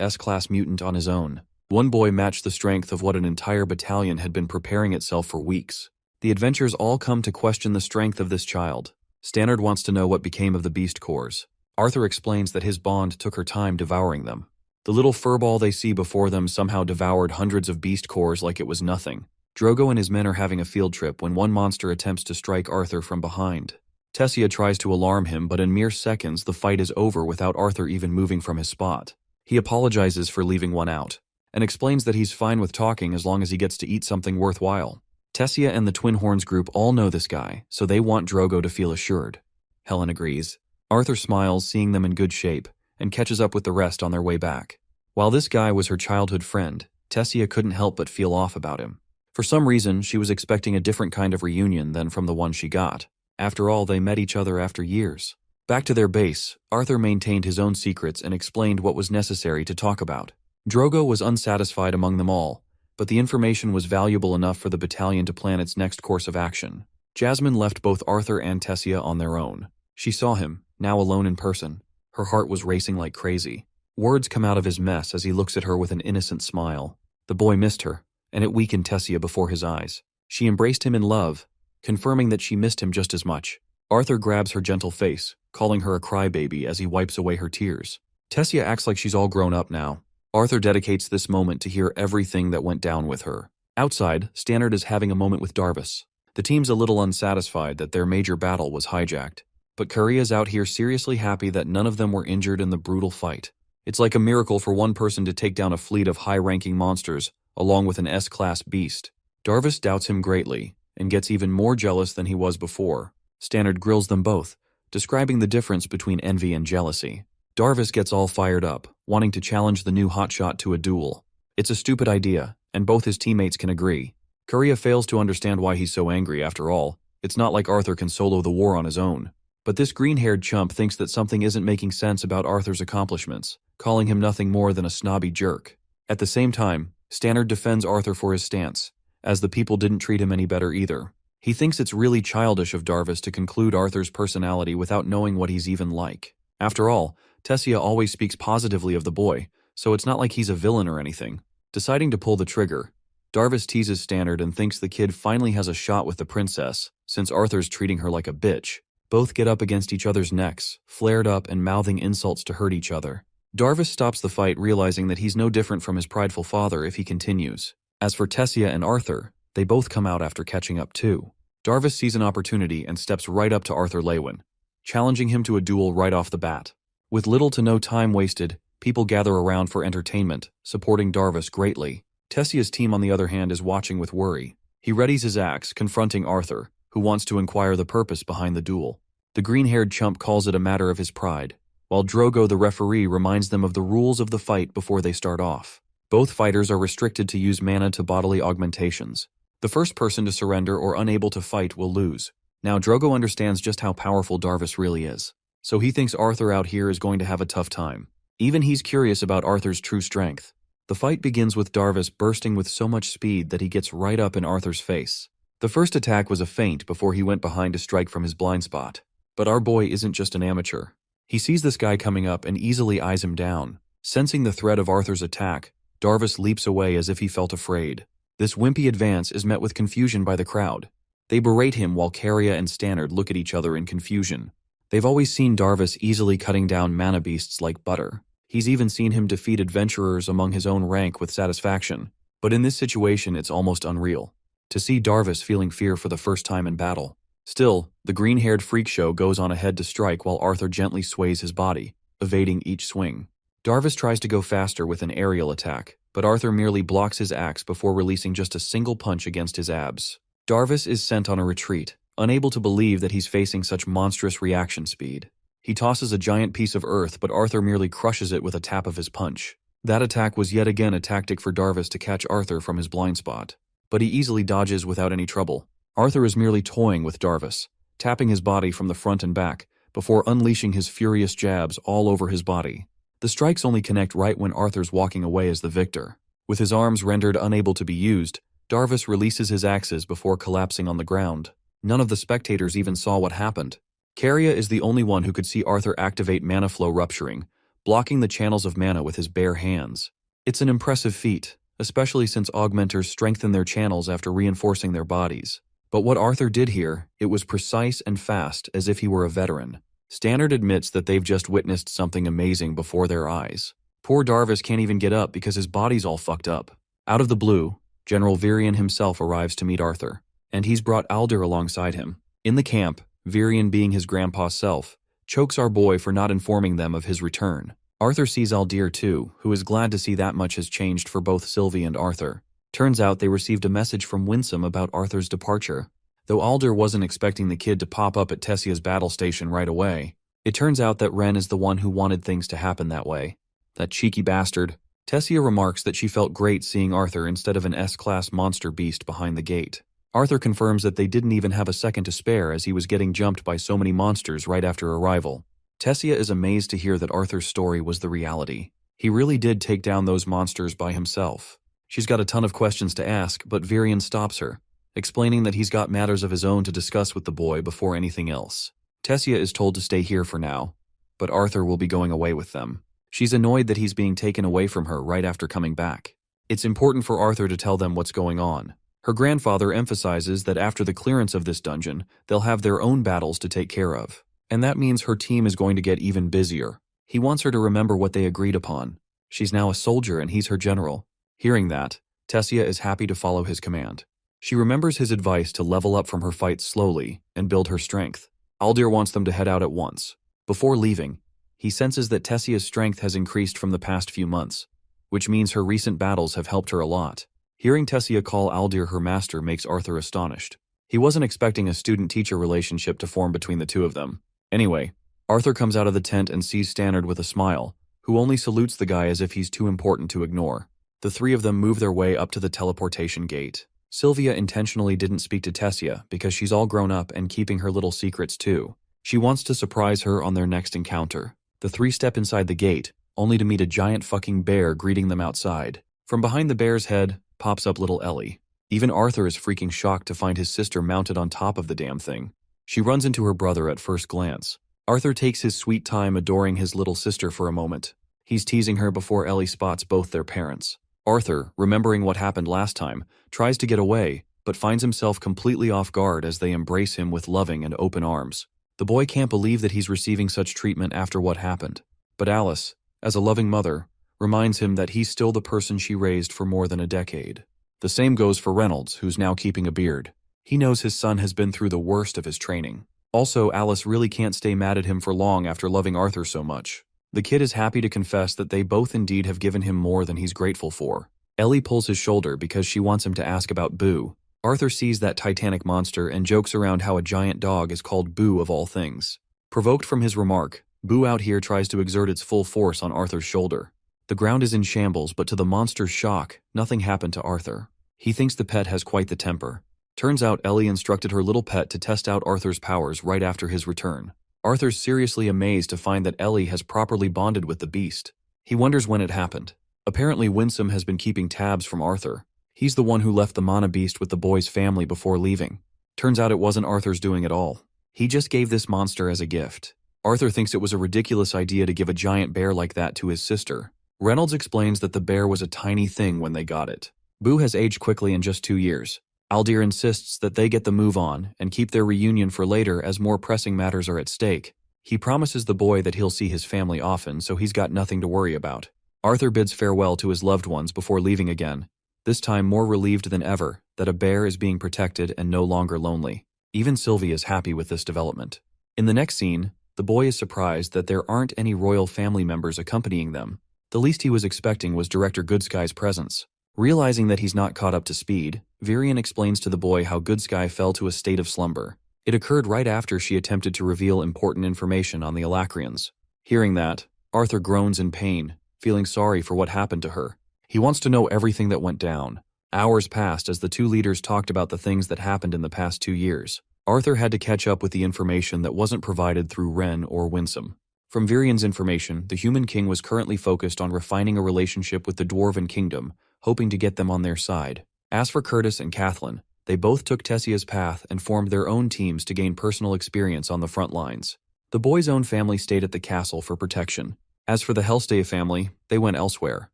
S-class mutant on his own. One boy matched the strength of what an entire battalion had been preparing itself for weeks. The adventurers all come to question the strength of this child. Stannard wants to know what became of the beast cores. Arthur explains that his bond took her time devouring them. The little furball they see before them somehow devoured hundreds of beast cores like it was nothing. Drogo and his men are having a field trip when one monster attempts to strike Arthur from behind. Tessia tries to alarm him, but in mere seconds the fight is over without Arthur even moving from his spot. He apologizes for leaving one out, and explains that he's fine with talking as long as he gets to eat something worthwhile. Tessia and the Twin Horns group all know this guy, so they want Drogo to feel assured. Helen agrees. Arthur smiles, seeing them in good shape, and catches up with the rest on their way back. While this guy was her childhood friend, Tessia couldn't help but feel off about him. For some reason, she was expecting a different kind of reunion than from the one she got. After all, they met each other after years. Back to their base, Arthur maintained his own secrets and explained what was necessary to talk about. Drogo was unsatisfied among them all, but the information was valuable enough for the battalion to plan its next course of action. Jasmine left both Arthur and Tessia on their own. She saw him, now alone in person. Her heart was racing like crazy. Words come out of his mess as he looks at her with an innocent smile. The boy missed her, and it weakened Tessia before his eyes. She embraced him in love, confirming that she missed him just as much. Arthur grabs her gentle face, calling her a crybaby as he wipes away her tears. Tessia acts like she's all grown up now. Arthur dedicates this moment to hear everything that went down with her. Outside, Stannard is having a moment with Darvis. The team's a little unsatisfied that their major battle was hijacked, but Korea's out here seriously happy that none of them were injured in the brutal fight. It's like a miracle for one person to take down a fleet of high-ranking monsters, along with an S-class beast. Darvis doubts him greatly, and gets even more jealous than he was before. Stannard grills them both, describing the difference between envy and jealousy. Darvis gets all fired up, wanting to challenge the new hotshot to a duel. It's a stupid idea, and both his teammates can agree. Korea fails to understand why he's so angry after all. It's not like Arthur can solo the war on his own. But this green-haired chump thinks that something isn't making sense about Arthur's accomplishments, calling him nothing more than a snobby jerk. At the same time, Stannard defends Arthur for his stance, as the people didn't treat him any better either. He thinks it's really childish of Darvis to conclude Arthur's personality without knowing what he's even like. After all, Tessia always speaks positively of the boy, so it's not like he's a villain or anything. Deciding to pull the trigger, Darvis teases Stannard and thinks the kid finally has a shot with the princess, since Arthur's treating her like a bitch. Both get up against each other's necks, flared up and mouthing insults to hurt each other. Darvis stops the fight, realizing that he's no different from his prideful father if he continues. As for Tessia and Arthur, they both come out after catching up too. Darvis sees an opportunity and steps right up to Arthur Lewin, challenging him to a duel right off the bat. With little to no time wasted, people gather around for entertainment, supporting Darvis greatly. Tessia's team, on the other hand, is watching with worry. He readies his axe, confronting Arthur, who wants to inquire the purpose behind the duel. The green-haired chump calls it a matter of his pride, while Drogo the referee reminds them of the rules of the fight before they start off. Both fighters are restricted to use mana to bodily augmentations. The first person to surrender or unable to fight will lose. Now Drogo understands just how powerful Darvis really is, so he thinks Arthur out here is going to have a tough time. Even he's curious about Arthur's true strength. The fight begins with Darvis bursting with so much speed that he gets right up in Arthur's face. The first attack was a feint before he went behind to strike from his blind spot. But our boy isn't just an amateur. He sees this guy coming up and easily eyes him down. Sensing the threat of Arthur's attack, Darvis leaps away as if he felt afraid. This wimpy advance is met with confusion by the crowd. They berate him while Korea and Stannard look at each other in confusion. They've always seen Darvis easily cutting down mana beasts like butter. He's even seen him defeat adventurers among his own rank with satisfaction. But in this situation, it's almost unreal to see Darvis feeling fear for the first time in battle. Still, the green-haired freak show goes on ahead to strike while Arthur gently sways his body, evading each swing. Darvis tries to go faster with an aerial attack, but Arthur merely blocks his axe before releasing just a single punch against his abs. Darvis is sent on a retreat, unable to believe that he's facing such monstrous reaction speed. He tosses a giant piece of earth, but Arthur merely crushes it with a tap of his punch. That attack was yet again a tactic for Darvis to catch Arthur from his blind spot, but he easily dodges without any trouble. Arthur is merely toying with Darvis, tapping his body from the front and back, before unleashing his furious jabs all over his body. The strikes only connect right when Arthur's walking away as the victor. With his arms rendered unable to be used, Darvis releases his axes before collapsing on the ground. None of the spectators even saw what happened. Karya is the only one who could see Arthur activate mana flow rupturing, blocking the channels of mana with his bare hands. It's an impressive feat, especially since augmenters strengthen their channels after reinforcing their bodies. But what Arthur did here, it was precise and fast, as if he were a veteran. Stannard admits that they've just witnessed something amazing before their eyes. Poor Darvis can't even get up because his body's all fucked up. Out of the blue, General Virion himself arrives to meet Arthur, and he's brought Aldir alongside him. In the camp, Virion, being his grandpa's self, chokes our boy for not informing them of his return. Arthur sees Aldir too, who is glad to see that much has changed for both Sylvie and Arthur. Turns out they received a message from Winsome about Arthur's departure. Though Aldir wasn't expecting the kid to pop up at Tessia's battle station right away, it turns out that Ren is the one who wanted things to happen that way. That cheeky bastard. Tessia remarks that she felt great seeing Arthur instead of an S-class monster beast behind the gate. Arthur confirms that they didn't even have a second to spare as he was getting jumped by so many monsters right after arrival. Tessia is amazed to hear that Arthur's story was the reality. He really did take down those monsters by himself. She's got a ton of questions to ask, but Virion stops her, explaining that he's got matters of his own to discuss with the boy before anything else. Tessia is told to stay here for now, but Arthur will be going away with them. She's annoyed that he's being taken away from her right after coming back. It's important for Arthur to tell them what's going on. Her grandfather emphasizes that after the clearance of this dungeon, they'll have their own battles to take care of. And that means her team is going to get even busier. He wants her to remember what they agreed upon. She's now a soldier and he's her general. Hearing that, Tessia is happy to follow his command. She remembers his advice to level up from her fights slowly and build her strength. Aldir wants them to head out at once. Before leaving, he senses that Tessia's strength has increased from the past few months, which means her recent battles have helped her a lot. Hearing Tessia call Aldir her master makes Arthur astonished. He wasn't expecting a student-teacher relationship to form between the two of them. Anyway, Arthur comes out of the tent and sees Stannard with a smile, who only salutes the guy as if he's too important to ignore. The three of them move their way up to the teleportation gate. Sylvia intentionally didn't speak to Tessia because she's all grown up and keeping her little secrets too. She wants to surprise her on their next encounter. The three step inside the gate, only to meet a giant fucking bear greeting them outside. From behind the bear's head pops up little Ellie. Even Arthur is freaking shocked to find his sister mounted on top of the damn thing. She runs into her brother at first glance. Arthur takes his sweet time adoring his little sister for a moment. He's teasing her before Ellie spots both their parents. Arthur, remembering what happened last time, tries to get away, but finds himself completely off guard as they embrace him with loving and open arms. The boy can't believe that he's receiving such treatment after what happened. But Alice, as a loving mother, reminds him that he's still the person she raised for more than a decade. The same goes for Reynolds, who's now keeping a beard. He knows his son has been through the worst of his training. Also, Alice really can't stay mad at him for long after loving Arthur so much. The kid is happy to confess that they both indeed have given him more than he's grateful for. Ellie pulls his shoulder because she wants him to ask about Boo. Arthur sees that titanic monster and jokes around how a giant dog is called Boo of all things. Provoked from his remark, Boo out here tries to exert its full force on Arthur's shoulder. The ground is in shambles, but to the monster's shock, nothing happened to Arthur. He thinks the pet has quite the temper. Turns out Ellie instructed her little pet to test out Arthur's powers right after his return. Arthur's seriously amazed to find that Ellie has properly bonded with the beast. He wonders when it happened. Apparently Winsome has been keeping tabs from Arthur. He's the one who left the mana beast with the boy's family before leaving. Turns out it wasn't Arthur's doing at all. He just gave this monster as a gift. Arthur thinks it was a ridiculous idea to give a giant bear like that to his sister. Reynolds explains that the bear was a tiny thing when they got it. Boo has aged quickly in just 2 years. Aldir insists that they get the move on and keep their reunion for later as more pressing matters are at stake. He promises the boy that he'll see his family often, so he's got nothing to worry about. Arthur bids farewell to his loved ones before leaving again, this time more relieved than ever that a bear is being protected and no longer lonely. Even Sylvie is happy with this development. In the next scene, the boy is surprised that there aren't any royal family members accompanying them. The least he was expecting was Director Goodsky's presence. Realizing that he's not caught up to speed, Virion explains to the boy how Goodsky fell to a state of slumber. It occurred right after she attempted to reveal important information on the Alacrians. Hearing that, Arthur groans in pain, feeling sorry for what happened to her. He wants to know everything that went down. Hours passed as the two leaders talked about the things that happened in the past 2 years. Arthur had to catch up with the information that wasn't provided through Ren or Winsome. From Virian's information, the Human King was currently focused on refining a relationship with the Dwarven Kingdom, hoping to get them on their side. As for Curtis and Kathleen, they both took Tessia's path and formed their own teams to gain personal experience on the front lines. The boy's own family stayed at the castle for protection. As for the Hellstay family, they went elsewhere.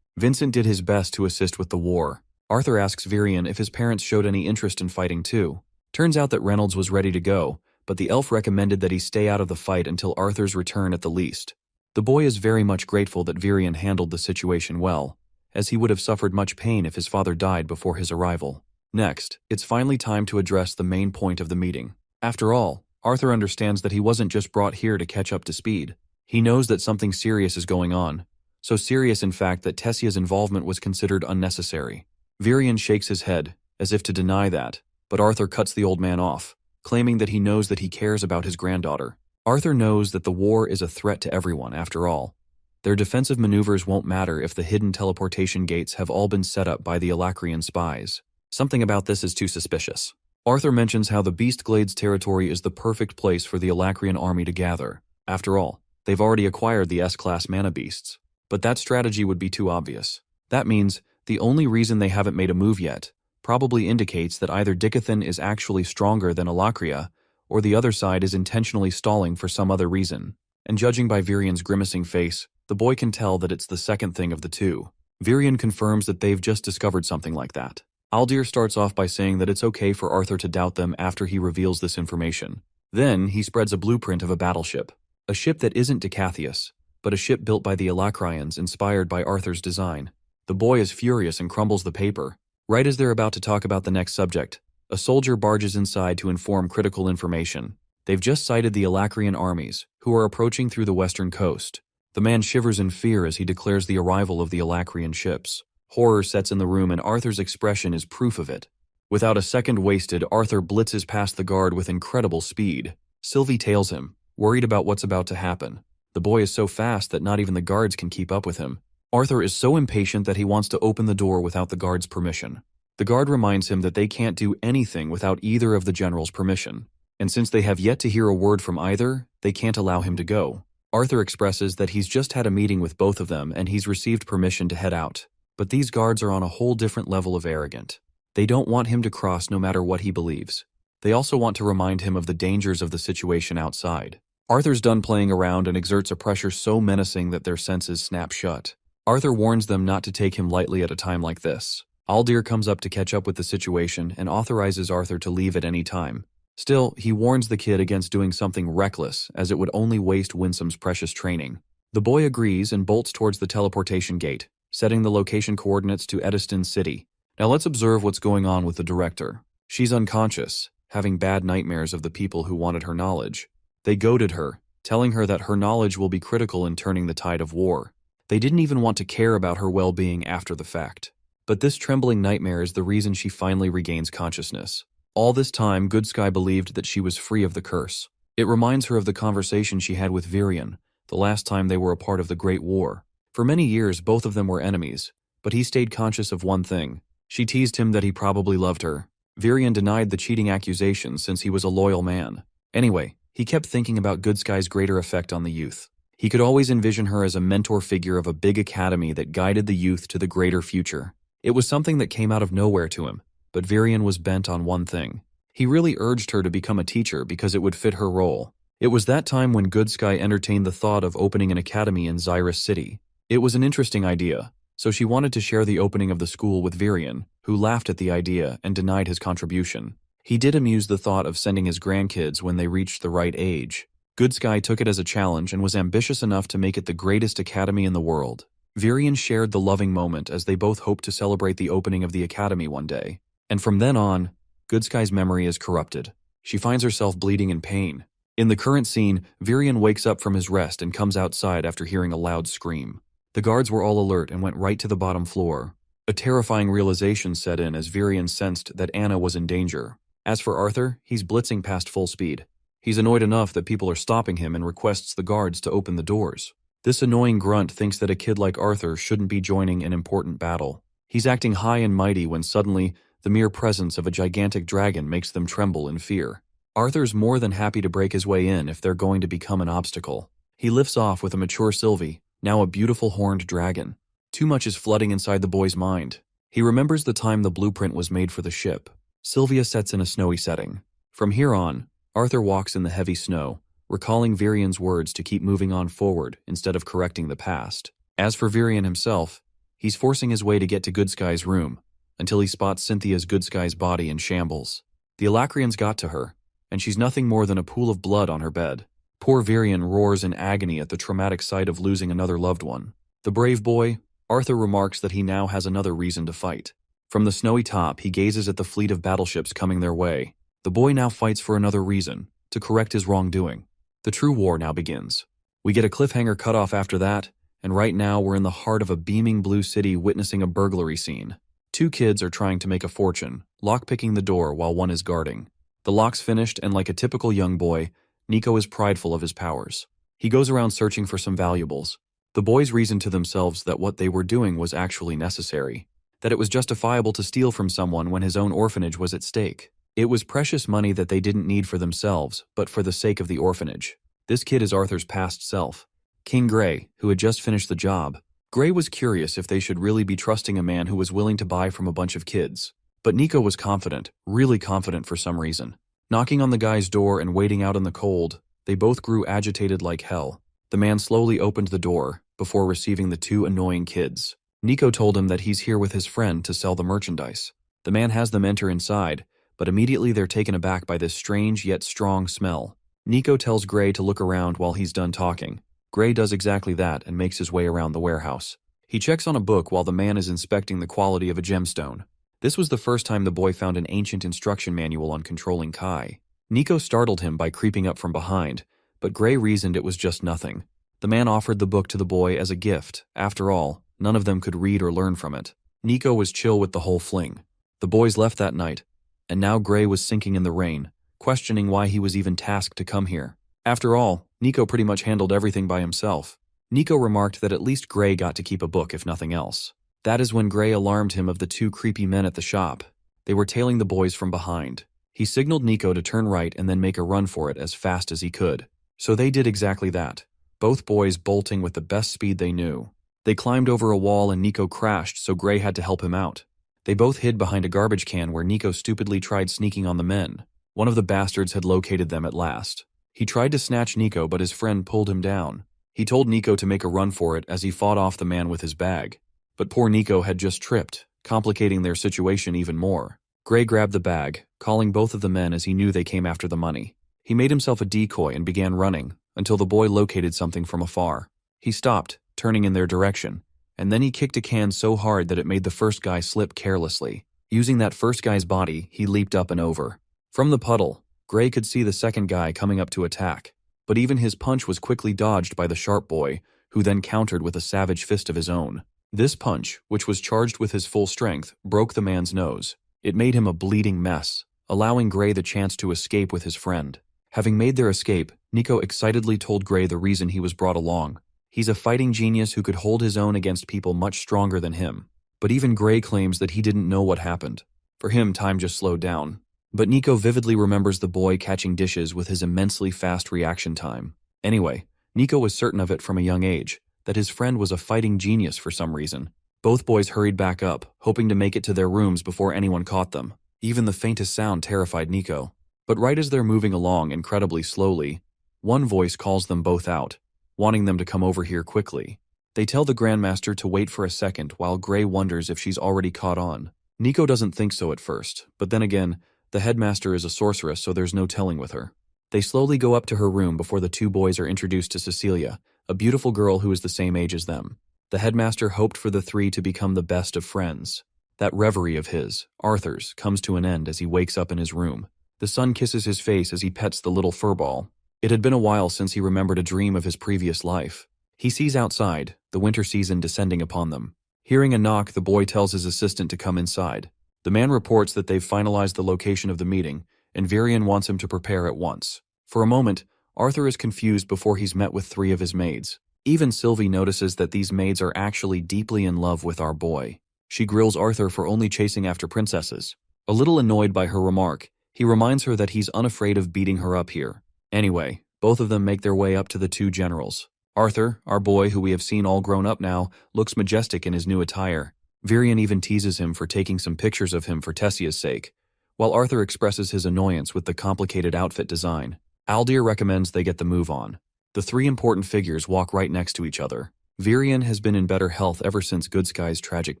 Vincent did his best to assist with the war. Arthur asks Virian if his parents showed any interest in fighting too. Turns out that Reynolds was ready to go, but the elf recommended that he stay out of the fight until Arthur's return at the least. The boy is very much grateful that Virian handled the situation well, as he would have suffered much pain if his father died before his arrival. Next, it's finally time to address the main point of the meeting. After all, Arthur understands that he wasn't just brought here to catch up to speed. He knows that something serious is going on, so serious in fact that Tessia's involvement was considered unnecessary. Virian shakes his head, as if to deny that, but Arthur cuts the old man off, claiming that he knows that he cares about his granddaughter. Arthur knows that the war is a threat to everyone, after all. Their defensive maneuvers won't matter if the hidden teleportation gates have all been set up by the Alacrian spies. Something about this is too suspicious. Arthur mentions how the Beastglades territory is the perfect place for the Alacrian army to gather. After all, they've already acquired the S-class mana beasts. But that strategy would be too obvious. That means the only reason they haven't made a move yet probably indicates that either Dicathan is actually stronger than Alacria, or the other side is intentionally stalling for some other reason. And judging by Virian's grimacing face, the boy can tell that it's the second thing of the two. Virian confirms that they've just discovered something like that. Aldir starts off by saying that it's okay for Arthur to doubt them after he reveals this information. Then, he spreads a blueprint of a battleship. A ship that isn't Decathius, but a ship built by the Alacrians inspired by Arthur's design. The boy is furious and crumbles the paper. Right as they're about to talk about the next subject, a soldier barges inside to inform critical information. They've just sighted the Alacrian armies, who are approaching through the western coast. The man shivers in fear as he declares the arrival of the Alacrian ships. Horror sets in the room and Arthur's expression is proof of it. Without a second wasted, Arthur blitzes past the guard with incredible speed. Sylvie tails him, worried about what's about to happen. The boy is so fast that not even the guards can keep up with him. Arthur is so impatient that he wants to open the door without the guard's permission. The guard reminds him that they can't do anything without either of the general's permission. And since they have yet to hear a word from either, they can't allow him to go. Arthur expresses that he's just had a meeting with both of them and he's received permission to head out. But these guards are on a whole different level of arrogant. They don't want him to cross no matter what he believes. They also want to remind him of the dangers of the situation outside. Arthur's done playing around and exerts a pressure so menacing that their senses snap shut. Arthur warns them not to take him lightly at a time like this. Aldir comes up to catch up with the situation and authorizes Arthur to leave at any time. Still, he warns the kid against doing something reckless, as it would only waste Winsome's precious training. The boy agrees and bolts towards the teleportation gate, setting the location coordinates to Ediston City. Now let's observe what's going on with the director. She's unconscious, having bad nightmares of the people who wanted her knowledge. They goaded her, telling her that her knowledge will be critical in turning the tide of war. They didn't even want to care about her well-being after the fact. But this trembling nightmare is the reason she finally regains consciousness. All this time, Good Sky believed that she was free of the curse. It reminds her of the conversation she had with Virian, the last time they were a part of the Great War. For many years, both of them were enemies, but he stayed conscious of one thing. She teased him that he probably loved her. Virian denied the cheating accusations since he was a loyal man. Anyway, he kept thinking about Good Sky's greater effect on the youth. He could always envision her as a mentor figure of a big academy that guided the youth to the greater future. It was something that came out of nowhere to him, but Virian was bent on one thing. He really urged her to become a teacher because it would fit her role. It was that time when Good Sky entertained the thought of opening an academy in Xyrus City. It was an interesting idea, so she wanted to share the opening of the school with Virian, who laughed at the idea and denied his contribution. He did amuse the thought of sending his grandkids when they reached the right age. Good Sky took it as a challenge and was ambitious enough to make it the greatest academy in the world. Virian shared the loving moment as they both hoped to celebrate the opening of the academy one day. And from then on, Good Sky's memory is corrupted. She finds herself bleeding in pain. In the current scene, Virian wakes up from his rest and comes outside after hearing a loud scream. The guards were all alert and went right to the bottom floor. A terrifying realization set in as Virian sensed that Anna was in danger. As for Arthur, he's blitzing past full speed. He's annoyed enough that people are stopping him and requests the guards to open the doors. This annoying grunt thinks that a kid like Arthur shouldn't be joining an important battle. He's acting high and mighty when suddenly, the mere presence of a gigantic dragon makes them tremble in fear. Arthur's more than happy to break his way in if they're going to become an obstacle. He lifts off with a mature Sylvie, now a beautiful horned dragon. Too much is flooding inside the boy's mind. He remembers the time the blueprint was made for the ship. Sylvia sets in a snowy setting. From here on, Arthur walks in the heavy snow, recalling Virian's words to keep moving on forward instead of correcting the past. As for Virian himself, he's forcing his way to get to Goodsky's room, until he spots Cynthia's Goodsky's body in shambles. The Alacrians got to her, and she's nothing more than a pool of blood on her bed. Poor Virian roars in agony at the traumatic sight of losing another loved one. The brave boy, Arthur remarks that he now has another reason to fight. From the snowy top, he gazes at the fleet of battleships coming their way. The boy now fights for another reason, to correct his wrongdoing. The true war now begins. We get a cliffhanger cutoff after that, and right now we're in the heart of a beaming blue city witnessing a burglary scene. Two kids are trying to make a fortune, lockpicking the door while one is guarding. The lock's finished, and like a typical young boy, Nico is prideful of his powers. He goes around searching for some valuables. The boys reason to themselves that what they were doing was actually necessary, that it was justifiable to steal from someone when his own orphanage was at stake. It was precious money that they didn't need for themselves, but for the sake of the orphanage. This kid is Arthur's past self, King Gray, who had just finished the job. Gray was curious if they should really be trusting a man who was willing to buy from a bunch of kids. But Nico was confident, really confident for some reason. Knocking on the guy's door and waiting out in the cold, they both grew agitated like hell. The man slowly opened the door, before receiving the two annoying kids. Nico told him that he's here with his friend to sell the merchandise. The man has them enter inside, but immediately they're taken aback by this strange yet strong smell. Nico tells Gray to look around while he's done talking. Gray does exactly that and makes his way around the warehouse. He checks on a book while the man is inspecting the quality of a gemstone. This was the first time the boy found an ancient instruction manual on controlling Kai. Nico startled him by creeping up from behind, but Gray reasoned it was just nothing. The man offered the book to the boy as a gift. After all, none of them could read or learn from it. Nico was chill with the whole fling. The boys left that night, and now Gray was sinking in the rain, questioning why he was even tasked to come here. After all, Nico pretty much handled everything by himself. Nico remarked that at least Gray got to keep a book if nothing else. That is when Gray alarmed him of the two creepy men at the shop. They were tailing the boys from behind. He signaled Nico to turn right and then make a run for it as fast as he could. So they did exactly that, both boys bolting with the best speed they knew. They climbed over a wall and Nico crashed, so Gray had to help him out. They both hid behind a garbage can where Nico stupidly tried sneaking on the men. One of the bastards had located them at last. He tried to snatch Nico, but his friend pulled him down. He told Nico to make a run for it as he fought off the man with his bag. But poor Nico had just tripped, complicating their situation even more. Gray grabbed the bag, calling both of the men as he knew they came after the money. He made himself a decoy and began running, until the boy located something from afar. He stopped, turning in their direction, and then he kicked a can so hard that it made the first guy slip carelessly. Using that first guy's body, he leaped up and over. From the puddle, Gray could see the second guy coming up to attack, but even his punch was quickly dodged by the sharp boy, who then countered with a savage fist of his own. This punch, which was charged with his full strength, broke the man's nose. It made him a bleeding mess, allowing Gray the chance to escape with his friend. Having made their escape, Nico excitedly told Gray the reason he was brought along. He's a fighting genius who could hold his own against people much stronger than him. But even Gray claims that he didn't know what happened. For him, time just slowed down. But Nico vividly remembers the boy catching dishes with his immensely fast reaction time. Anyway, Nico was certain of it from a young age, that his friend was a fighting genius for some reason. Both boys hurried back up, hoping to make it to their rooms before anyone caught them. Even the faintest sound terrified Nico. But right as they're moving along incredibly slowly, one voice calls them both out, wanting them to come over here quickly. They tell the Grandmaster to wait for a second while Gray wonders if she's already caught on. Nico doesn't think so at first, but then again, the headmaster is a sorceress, so there's no telling with her. They slowly go up to her room before the two boys are introduced to Cecilia, a beautiful girl who is the same age as them. The headmaster hoped for the three to become the best of friends. That reverie of his, Arthur's, comes to an end as he wakes up in his room. The sun kisses his face as he pets the little furball. It had been a while since he remembered a dream of his previous life. He sees outside, the winter season descending upon them. Hearing a knock, the boy tells his assistant to come inside. The man reports that they've finalized the location of the meeting, and Virian wants him to prepare at once. For a moment, Arthur is confused before he's met with three of his maids. Even Sylvie notices that these maids are actually deeply in love with our boy. She grills Arthur for only chasing after princesses. A little annoyed by her remark, He reminds her that he's unafraid of beating her up here. Anyway, both of them make their way up to the two generals. Arthur, our boy who we have seen all grown up now, looks majestic in his new attire. Virion even teases him for taking some pictures of him for Tessia's sake, while Arthur expresses his annoyance with the complicated outfit design. Aldir recommends they get the move on. The three important figures walk right next to each other. Virion has been in better health ever since Goodsky's tragic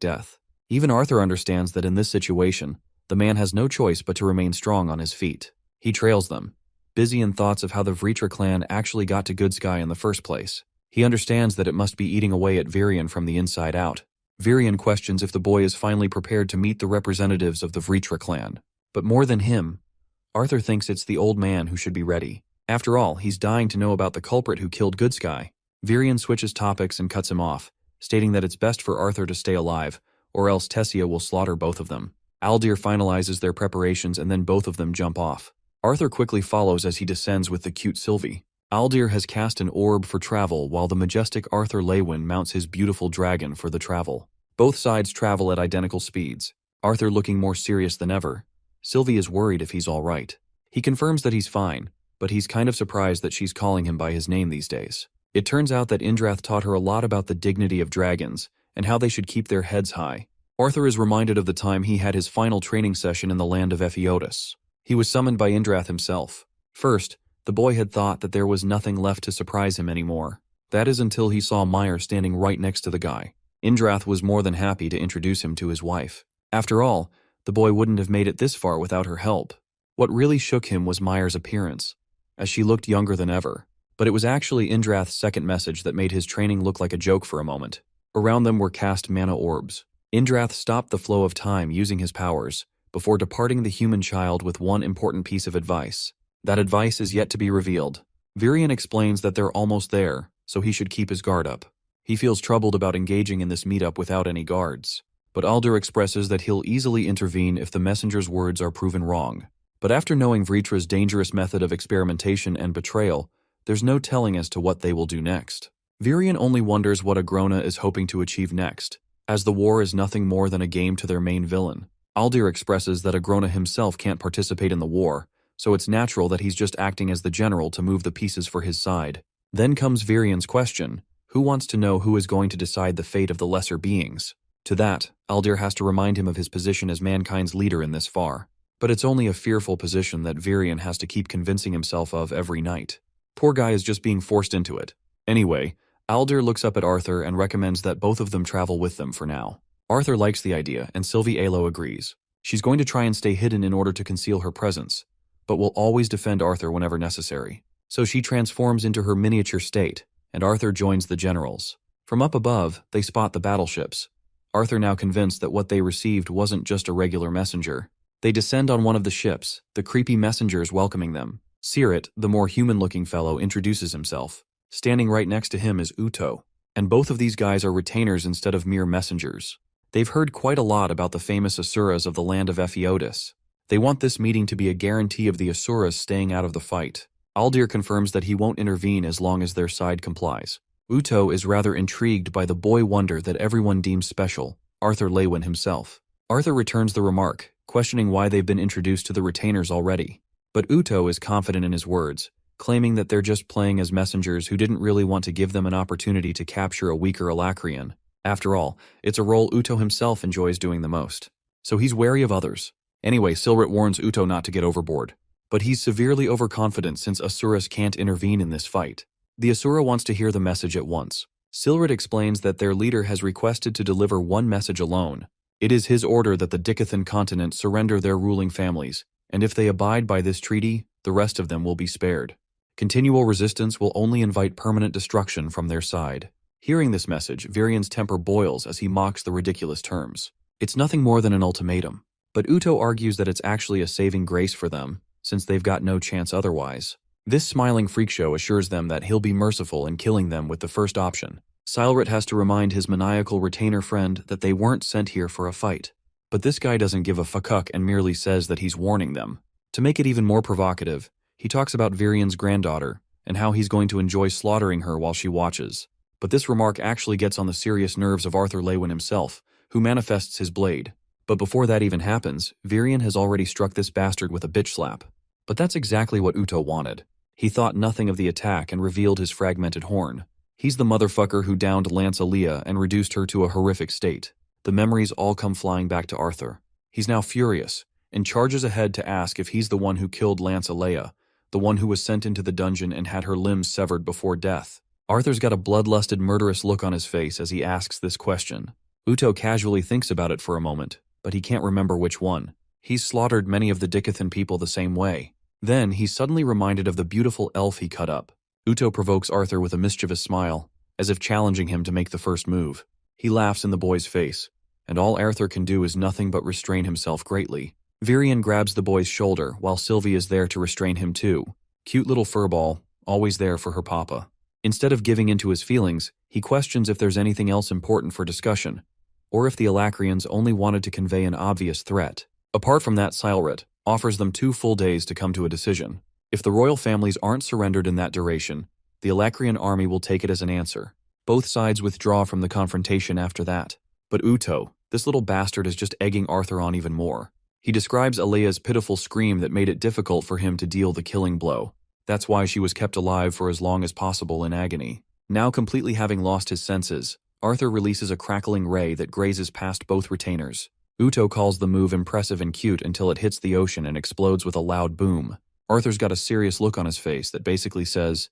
death. Even Arthur understands that in this situation, the man has no choice but to remain strong on his feet. He trails them, busy in thoughts of how the Vritra clan actually got to Goodsky in the first place. He understands that it must be eating away at Virion from the inside out. Virion questions if the boy is finally prepared to meet the representatives of the Vritra clan. But more than him, Arthur thinks it's the old man who should be ready. After all, he's dying to know about the culprit who killed Goodsky. Virion switches topics and cuts him off, stating that it's best for Arthur to stay alive, or else Tessia will slaughter both of them. Aldir finalizes their preparations and then both of them jump off. Arthur quickly follows as he descends with the cute Sylvie. Aldir has cast an orb for travel while the majestic Arthur Lewin mounts his beautiful dragon for the travel. Both sides travel at identical speeds, Arthur looking more serious than ever. Sylvie is worried if he's all right. He confirms that he's fine, but he's kind of surprised that she's calling him by his name these days. It turns out that Indrath taught her a lot about the dignity of dragons and how they should keep their heads high. Arthur is reminded of the time he had his final training session in the land of Ephiotis. He was summoned by Indrath himself. First, the boy had thought that there was nothing left to surprise him anymore. That is until he saw Meyer standing right next to the guy. Indrath was more than happy to introduce him to his wife. After all, the boy wouldn't have made it this far without her help. What really shook him was Meyer's appearance, as she looked younger than ever. But it was actually Indrath's second message that made his training look like a joke for a moment. Around them were cast mana orbs. Indrath stopped the flow of time using his powers, before departing the human child with one important piece of advice. That advice is yet to be revealed. Virion explains that they're almost there, so he should keep his guard up. He feels troubled about engaging in this meetup without any guards, but Aldir expresses that he'll easily intervene if the messenger's words are proven wrong. But after knowing Vritra's dangerous method of experimentation and betrayal, there's no telling as to what they will do next. Virion only wonders what Agrona is hoping to achieve next, as the war is nothing more than a game to their main villain. Aldir expresses that Agrona himself can't participate in the war, so it's natural that he's just acting as the general to move the pieces for his side. Then comes Virion's question: who wants to know who is going to decide the fate of the lesser beings? To that, Aldir has to remind him of his position as mankind's leader in this far. But it's only a fearful position that Virion has to keep convincing himself of every night. Poor guy is just being forced into it. Anyway, Aldir looks up at Arthur and recommends that both of them travel with them for now. Arthur likes the idea, and Sylvie Alo agrees. She's going to try and stay hidden in order to conceal her presence, but will always defend Arthur whenever necessary. So she transforms into her miniature state, and Arthur joins the generals. From up above, they spot the battleships. Arthur now convinced that what they received wasn't just a regular messenger. They descend on one of the ships, the creepy messengers welcoming them. Sirit, the more human-looking fellow, introduces himself. Standing right next to him is Uto, and both of these guys are retainers instead of mere messengers. They've heard quite a lot about the famous Asuras of the land of Ephiotis. They want this meeting to be a guarantee of the Asuras staying out of the fight. Aldir confirms that he won't intervene as long as their side complies. Uto is rather intrigued by the boy wonder that everyone deems special, Arthur Lewin himself. Arthur returns the remark, questioning why they've been introduced to the retainers already. But Uto is confident in his words, claiming that they're just playing as messengers who didn't really want to give them an opportunity to capture a weaker Alacrian. After all, it's a role Uto himself enjoys doing the most. So he's wary of others. Anyway, Silrit warns Uto not to get overboard. But he's severely overconfident since Asuras can't intervene in this fight. The Asura wants to hear the message at once. Silrit explains that their leader has requested to deliver one message alone. It is his order that the Dicathan continent surrender their ruling families, and if they abide by this treaty, the rest of them will be spared. Continual resistance will only invite permanent destruction from their side. Hearing this message, Virion's temper boils as he mocks the ridiculous terms. It's nothing more than an ultimatum, but Uto argues that it's actually a saving grace for them, since they've got no chance otherwise. This smiling freak show assures them that he'll be merciful in killing them with the first option. Silrit has to remind his maniacal retainer friend that they weren't sent here for a fight. But this guy doesn't give a fuck and merely says that he's warning them. To make it even more provocative, he talks about Virion's granddaughter and how he's going to enjoy slaughtering her while she watches. But this remark actually gets on the serious nerves of Arthur Lewin himself, who manifests his blade. But before that even happens, Virion has already struck this bastard with a bitch slap. But that's exactly what Uto wanted. He thought nothing of the attack and revealed his fragmented horn. He's the motherfucker who downed Lance Aaliyah and reduced her to a horrific state. The memories all come flying back to Arthur. He's now furious, and charges ahead to ask if he's the one who killed Lance Aaliyah, the one who was sent into the dungeon and had her limbs severed before death. Arthur's got a bloodlusted, murderous look on his face as he asks this question. Uto casually thinks about it for a moment, but he can't remember which one. He's slaughtered many of the Dicathan people the same way. Then, he's suddenly reminded of the beautiful elf he cut up. Uto provokes Arthur with a mischievous smile, as if challenging him to make the first move. He laughs in the boy's face, and all Arthur can do is nothing but restrain himself greatly. Virion grabs the boy's shoulder, while Sylvie is there to restrain him too. Cute little furball, always there for her papa. Instead of giving into his feelings, he questions if there's anything else important for discussion, or if the Alacrians only wanted to convey an obvious threat. Apart from that, Sylrit offers them 2 full days to come to a decision. If the royal families aren't surrendered in that duration, the Alacrian army will take it as an answer. Both sides withdraw from the confrontation after that. But Uto, this little bastard, is just egging Arthur on even more. He describes Alea's pitiful scream that made it difficult for him to deal the killing blow. That's why she was kept alive for as long as possible in agony. Now completely having lost his senses, Arthur releases a crackling ray that grazes past both retainers. Uto calls the move impressive and cute until it hits the ocean and explodes with a loud boom. Arthur's got a serious look on his face that basically says,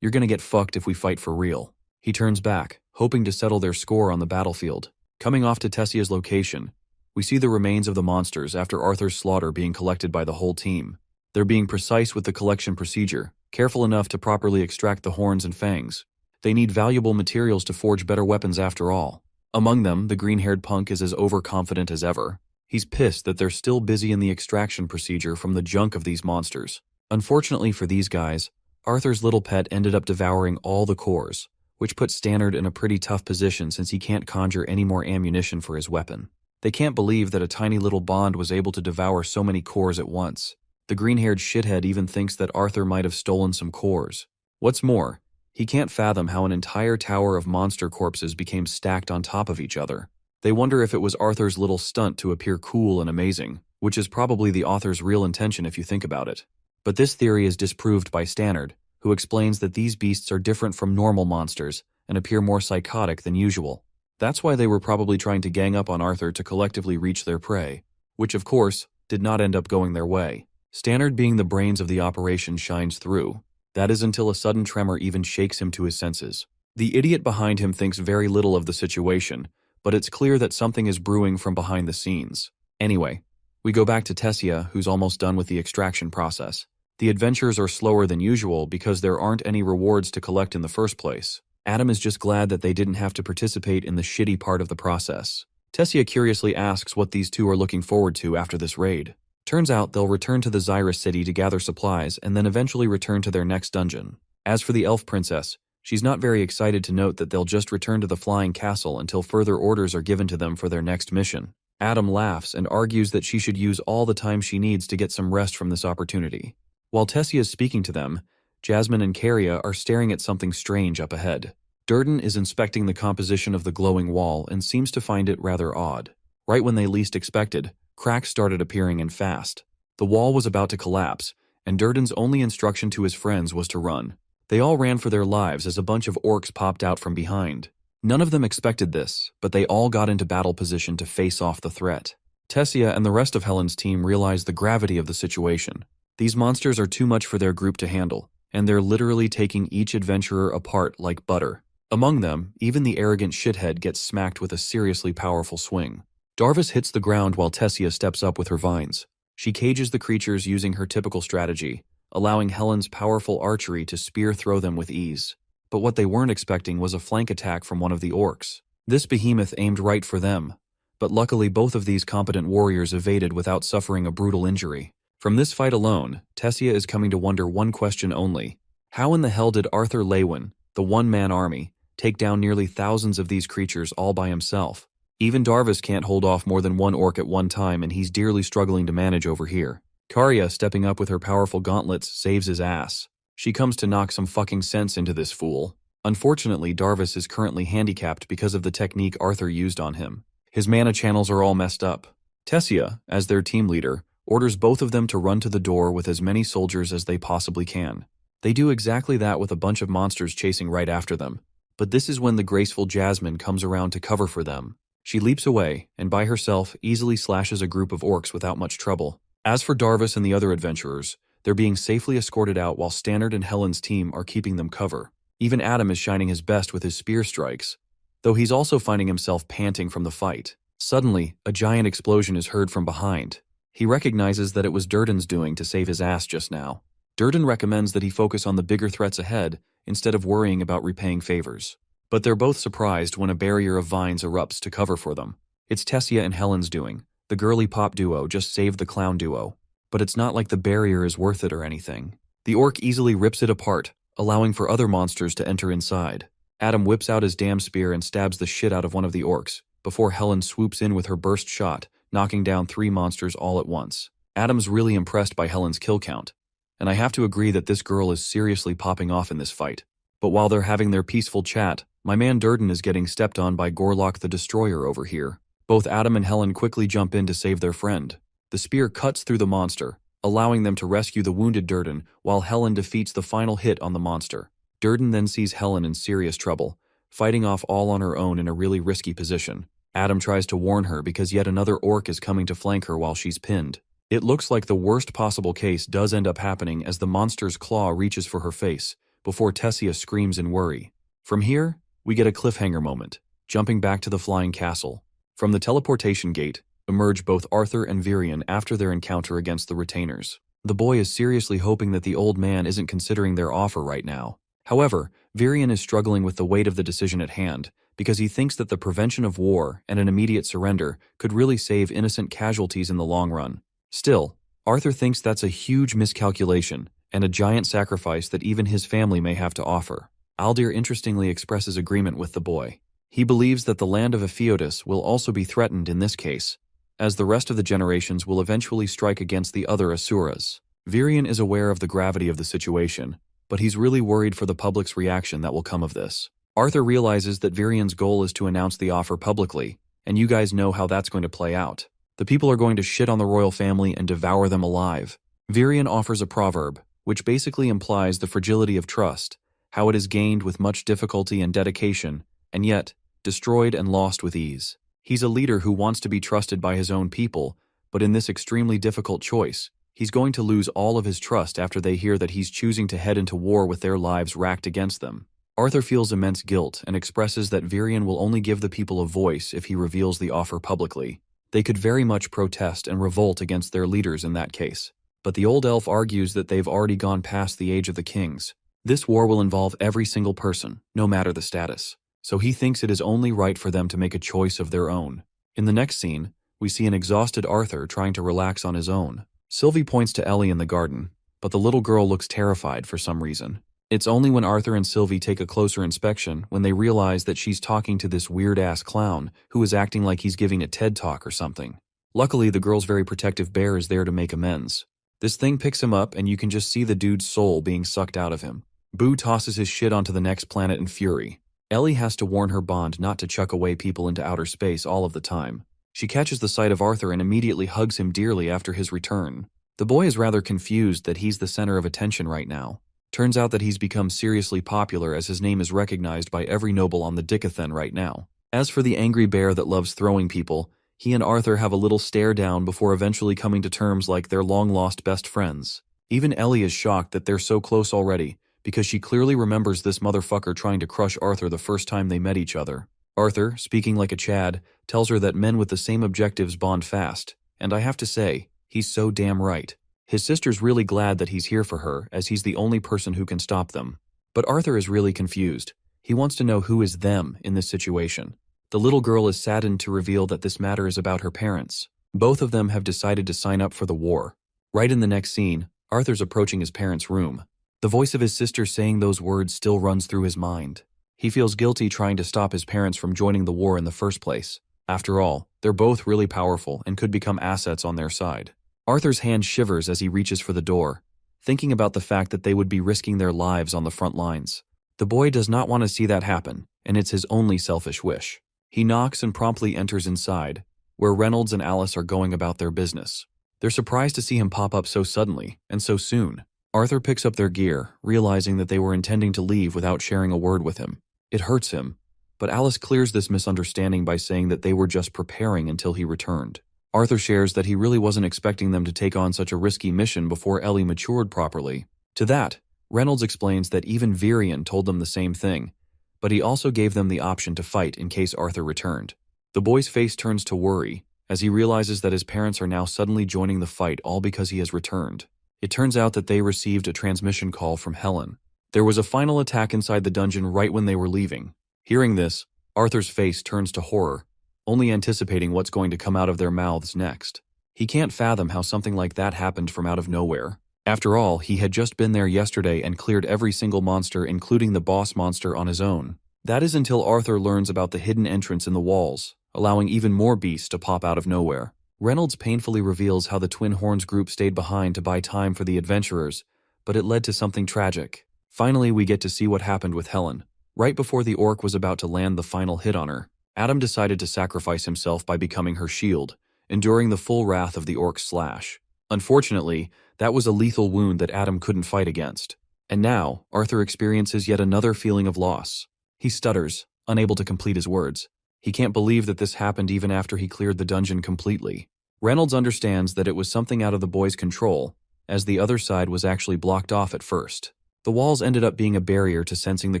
"You're gonna get fucked if we fight for real." He turns back, hoping to settle their score on the battlefield. Coming off to Tessia's location, we see the remains of the monsters after Arthur's slaughter being collected by the whole team. They're being precise with the collection procedure, careful enough to properly extract the horns and fangs. They need valuable materials to forge better weapons after all. Among them, the green-haired punk is as overconfident as ever. He's pissed that they're still busy in the extraction procedure from the junk of these monsters. Unfortunately for these guys, Arthur's little pet ended up devouring all the cores, which puts Stannard in a pretty tough position since he can't conjure any more ammunition for his weapon. They can't believe that a tiny little bond was able to devour so many cores at once. The green-haired shithead even thinks that Arthur might have stolen some cores. What's more, he can't fathom how an entire tower of monster corpses became stacked on top of each other. They wonder if it was Arthur's little stunt to appear cool and amazing, which is probably the author's real intention if you think about it. But this theory is disproved by Stannard, who explains that these beasts are different from normal monsters and appear more psychotic than usual. That's why they were probably trying to gang up on Arthur to collectively reach their prey, which of course did not end up going their way. Stannard, being the brains of the operation, shines through. That is until a sudden tremor even shakes him to his senses. The idiot behind him thinks very little of the situation, but it's clear that something is brewing from behind the scenes. Anyway, we go back to Tessia, who's almost done with the extraction process. The adventures are slower than usual because there aren't any rewards to collect in the first place. Adam is just glad that they didn't have to participate in the shitty part of the process. Tessia curiously asks what these two are looking forward to after this raid. Turns out they'll return to the Xyrus city to gather supplies and then eventually return to their next dungeon. As for the elf princess, she's not very excited to note that they'll just return to the flying castle until further orders are given to them for their next mission. Adam laughs and argues that she should use all the time she needs to get some rest from this opportunity. While Tessia is speaking to them, Jasmine and Caria are staring at something strange up ahead. Durden is inspecting the composition of the glowing wall and seems to find it rather odd. Right when they least expected, cracks started appearing and fast. The wall was about to collapse, and Durden's only instruction to his friends was to run. They all ran for their lives as a bunch of orcs popped out from behind. None of them expected this, but they all got into battle position to face off the threat. Tessia and the rest of Helen's team realize the gravity of the situation. These monsters are too much for their group to handle, and they're literally taking each adventurer apart like butter. Among them, even the arrogant shithead gets smacked with a seriously powerful swing. Darvis hits the ground while Tessia steps up with her vines. She cages the creatures using her typical strategy, allowing Helen's powerful archery to spear throw them with ease. But what they weren't expecting was a flank attack from one of the orcs. This behemoth aimed right for them, but luckily both of these competent warriors evaded without suffering a brutal injury. From this fight alone, Tessia is coming to wonder one question only. How in the hell did Arthur Lewin, the one-man army, take down nearly thousands of these creatures all by himself? Even Darvis can't hold off more than one orc at one time, and he's dearly struggling to manage over here. Caria, stepping up with her powerful gauntlets, saves his ass. She comes to knock some fucking sense into this fool. Unfortunately, Darvis is currently handicapped because of the technique Arthur used on him. His mana channels are all messed up. Tessia, as their team leader, orders both of them to run to the door with as many soldiers as they possibly can. They do exactly that with a bunch of monsters chasing right after them. But this is when the graceful Jasmine comes around to cover for them. She leaps away, and by herself easily slashes a group of orcs without much trouble. As for Darvis and the other adventurers, they're being safely escorted out while Stannard and Helen's team are keeping them cover. Even Adam is shining his best with his spear strikes, though he's also finding himself panting from the fight. Suddenly, a giant explosion is heard from behind. He recognizes that it was Durden's doing to save his ass just now. Durden recommends that he focus on the bigger threats ahead instead of worrying about repaying favors. But they're both surprised when a barrier of vines erupts to cover for them. It's Tessia and Helen's doing. The girly pop duo just saved the clown duo. But it's not like the barrier is worth it or anything. The orc easily rips it apart, allowing for other monsters to enter inside. Adam whips out his damn spear and stabs the shit out of one of the orcs, before Helen swoops in with her burst shot, knocking down 3 monsters all at once. Adam's really impressed by Helen's kill count, and I have to agree that this girl is seriously popping off in this fight. But while they're having their peaceful chat, my man Durden is getting stepped on by Gorlock the Destroyer over here. Both Adam and Helen quickly jump in to save their friend. The spear cuts through the monster, allowing them to rescue the wounded Durden, while Helen defeats the final hit on the monster. Durden then sees Helen in serious trouble, fighting off all on her own in a really risky position. Adam tries to warn her because yet another orc is coming to flank her while she's pinned. It looks like the worst possible case does end up happening as the monster's claw reaches for her face, before Tessia screams in worry. From here, we get a cliffhanger moment, jumping back to the flying castle. From the teleportation gate, emerge both Arthur and Virion after their encounter against the retainers. The boy is seriously hoping that the old man isn't considering their offer right now. However, Virion is struggling with the weight of the decision at hand, because he thinks that the prevention of war and an immediate surrender could really save innocent casualties in the long run. Still, Arthur thinks that's a huge miscalculation and a giant sacrifice that even his family may have to offer. Aldir interestingly expresses agreement with the boy. He believes that the land of Epheotis will also be threatened in this case, as the rest of the generations will eventually strike against the other Asuras. Virion is aware of the gravity of the situation, but he's really worried for the public's reaction that will come of this. Arthur realizes that Virion's goal is to announce the offer publicly, and you guys know how that's going to play out. The people are going to shit on the royal family and devour them alive. Virion offers a proverb, which basically implies the fragility of trust, how it is gained with much difficulty and dedication, and yet destroyed and lost with ease. He's a leader who wants to be trusted by his own people, but in this extremely difficult choice, he's going to lose all of his trust after they hear that he's choosing to head into war with their lives racked against them. Arthur feels immense guilt and expresses that Virion will only give the people a voice if he reveals the offer publicly. They could very much protest and revolt against their leaders in that case. But the old elf argues that they've already gone past the age of the kings. This war will involve every single person, no matter the status. So he thinks it is only right for them to make a choice of their own. In the next scene, we see an exhausted Arthur trying to relax on his own. Sylvie points to Ellie in the garden, but the little girl looks terrified for some reason. It's only when Arthur and Sylvie take a closer inspection when they realize that she's talking to this weird-ass clown who is acting like he's giving a TED Talk or something. Luckily, the girl's very protective bear is there to make amends. This thing picks him up and you can just see the dude's soul being sucked out of him. Boo tosses his shit onto the next planet in fury. Ellie has to warn her Bond not to chuck away people into outer space all of the time. She catches the sight of Arthur and immediately hugs him dearly after his return. The boy is rather confused that he's the center of attention right now. Turns out that he's become seriously popular as his name is recognized by every noble on the Dicathen right now. As for the angry bear that loves throwing people, he and Arthur have a little stare down before eventually coming to terms like they're long-lost best friends. Even Ellie is shocked that they're so close already, because she clearly remembers this motherfucker trying to crush Arthur the first time they met each other. Arthur, speaking like a Chad, tells her that men with the same objectives bond fast, and I have to say, he's so damn right. His sister's really glad that he's here for her, as he's the only person who can stop them. But Arthur is really confused. He wants to know who is them in this situation. The little girl is saddened to reveal that this matter is about her parents. Both of them have decided to sign up for the war. Right in the next scene, Arthur's approaching his parents' room. The voice of his sister saying those words still runs through his mind. He feels guilty trying to stop his parents from joining the war in the first place. After all, they're both really powerful and could become assets on their side. Arthur's hand shivers as he reaches for the door, thinking about the fact that they would be risking their lives on the front lines. The boy does not want to see that happen, and it's his only selfish wish. He knocks and promptly enters inside, where Reynolds and Alice are going about their business. They're surprised to see him pop up so suddenly and so soon. Arthur picks up their gear, realizing that they were intending to leave without sharing a word with him. It hurts him, but Alice clears this misunderstanding by saying that they were just preparing until he returned. Arthur shares that he really wasn't expecting them to take on such a risky mission before Ellie matured properly. To that, Reynolds explains that even Virion told them the same thing, but he also gave them the option to fight in case Arthur returned. The boy's face turns to worry as he realizes that his parents are now suddenly joining the fight all because he has returned. It turns out that they received a transmission call from Helen. There was a final attack inside the dungeon right when they were leaving. Hearing this, Arthur's face turns to horror, only anticipating what's going to come out of their mouths next. He can't fathom how something like that happened from out of nowhere. After all, he had just been there yesterday and cleared every single monster, including the boss monster, on his own. That is until Arthur learns about the hidden entrance in the walls, allowing even more beasts to pop out of nowhere. Reynolds painfully reveals how the Twin Horns group stayed behind to buy time for the adventurers, but it led to something tragic. Finally, we get to see what happened with Helen. Right before the orc was about to land the final hit on her, Adam decided to sacrifice himself by becoming her shield, enduring the full wrath of the orc's slash. Unfortunately, that was a lethal wound that Adam couldn't fight against. And now, Arthur experiences yet another feeling of loss. He stutters, unable to complete his words. He can't believe that this happened even after he cleared the dungeon completely. Reynolds understands that it was something out of the boy's control, as the other side was actually blocked off at first. The walls ended up being a barrier to sensing the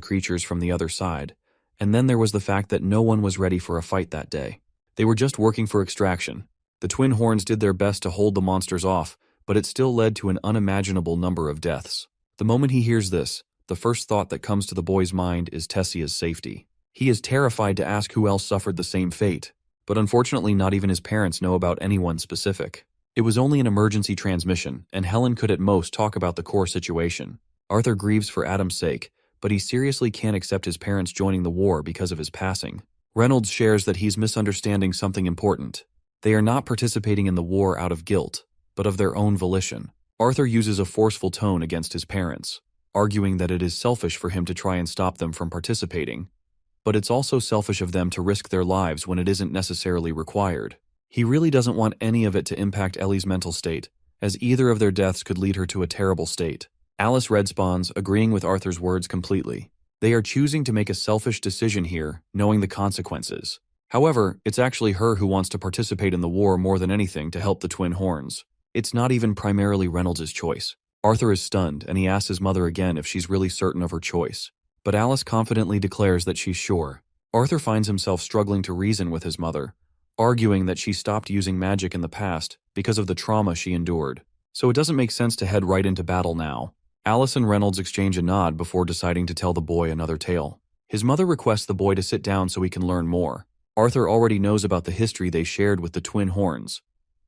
creatures from the other side, and then there was the fact that no one was ready for a fight that day. They were just working for extraction. The Twin Horns did their best to hold the monsters off, but it still led to an unimaginable number of deaths. The moment he hears this, the first thought that comes to the boy's mind is Tessia's safety. He is terrified to ask who else suffered the same fate, but unfortunately not even his parents know about anyone specific. It was only an emergency transmission, and Helen could at most talk about the core situation. Arthur grieves for Adam's sake, but he seriously can't accept his parents joining the war because of his passing. Reynolds shares that he's misunderstanding something important. They are not participating in the war out of guilt, but of their own volition. Arthur uses a forceful tone against his parents, arguing that it is selfish for him to try and stop them from participating, but it's also selfish of them to risk their lives when it isn't necessarily required. He really doesn't want any of it to impact Ellie's mental state, as either of their deaths could lead her to a terrible state. Alice respawns, agreeing with Arthur's words completely. They are choosing to make a selfish decision here, knowing the consequences. However, it's actually her who wants to participate in the war more than anything to help the Twin Horns. It's not even primarily Reynolds' choice. Arthur is stunned, and he asks his mother again if she's really certain of her choice. But Alice confidently declares that she's sure. Arthur finds himself struggling to reason with his mother, arguing that she stopped using magic in the past because of the trauma she endured. So it doesn't make sense to head right into battle now. Alice and Reynolds exchange a nod before deciding to tell the boy another tale. His mother requests the boy to sit down so he can learn more. Arthur already knows about the history they shared with the Twin Horns,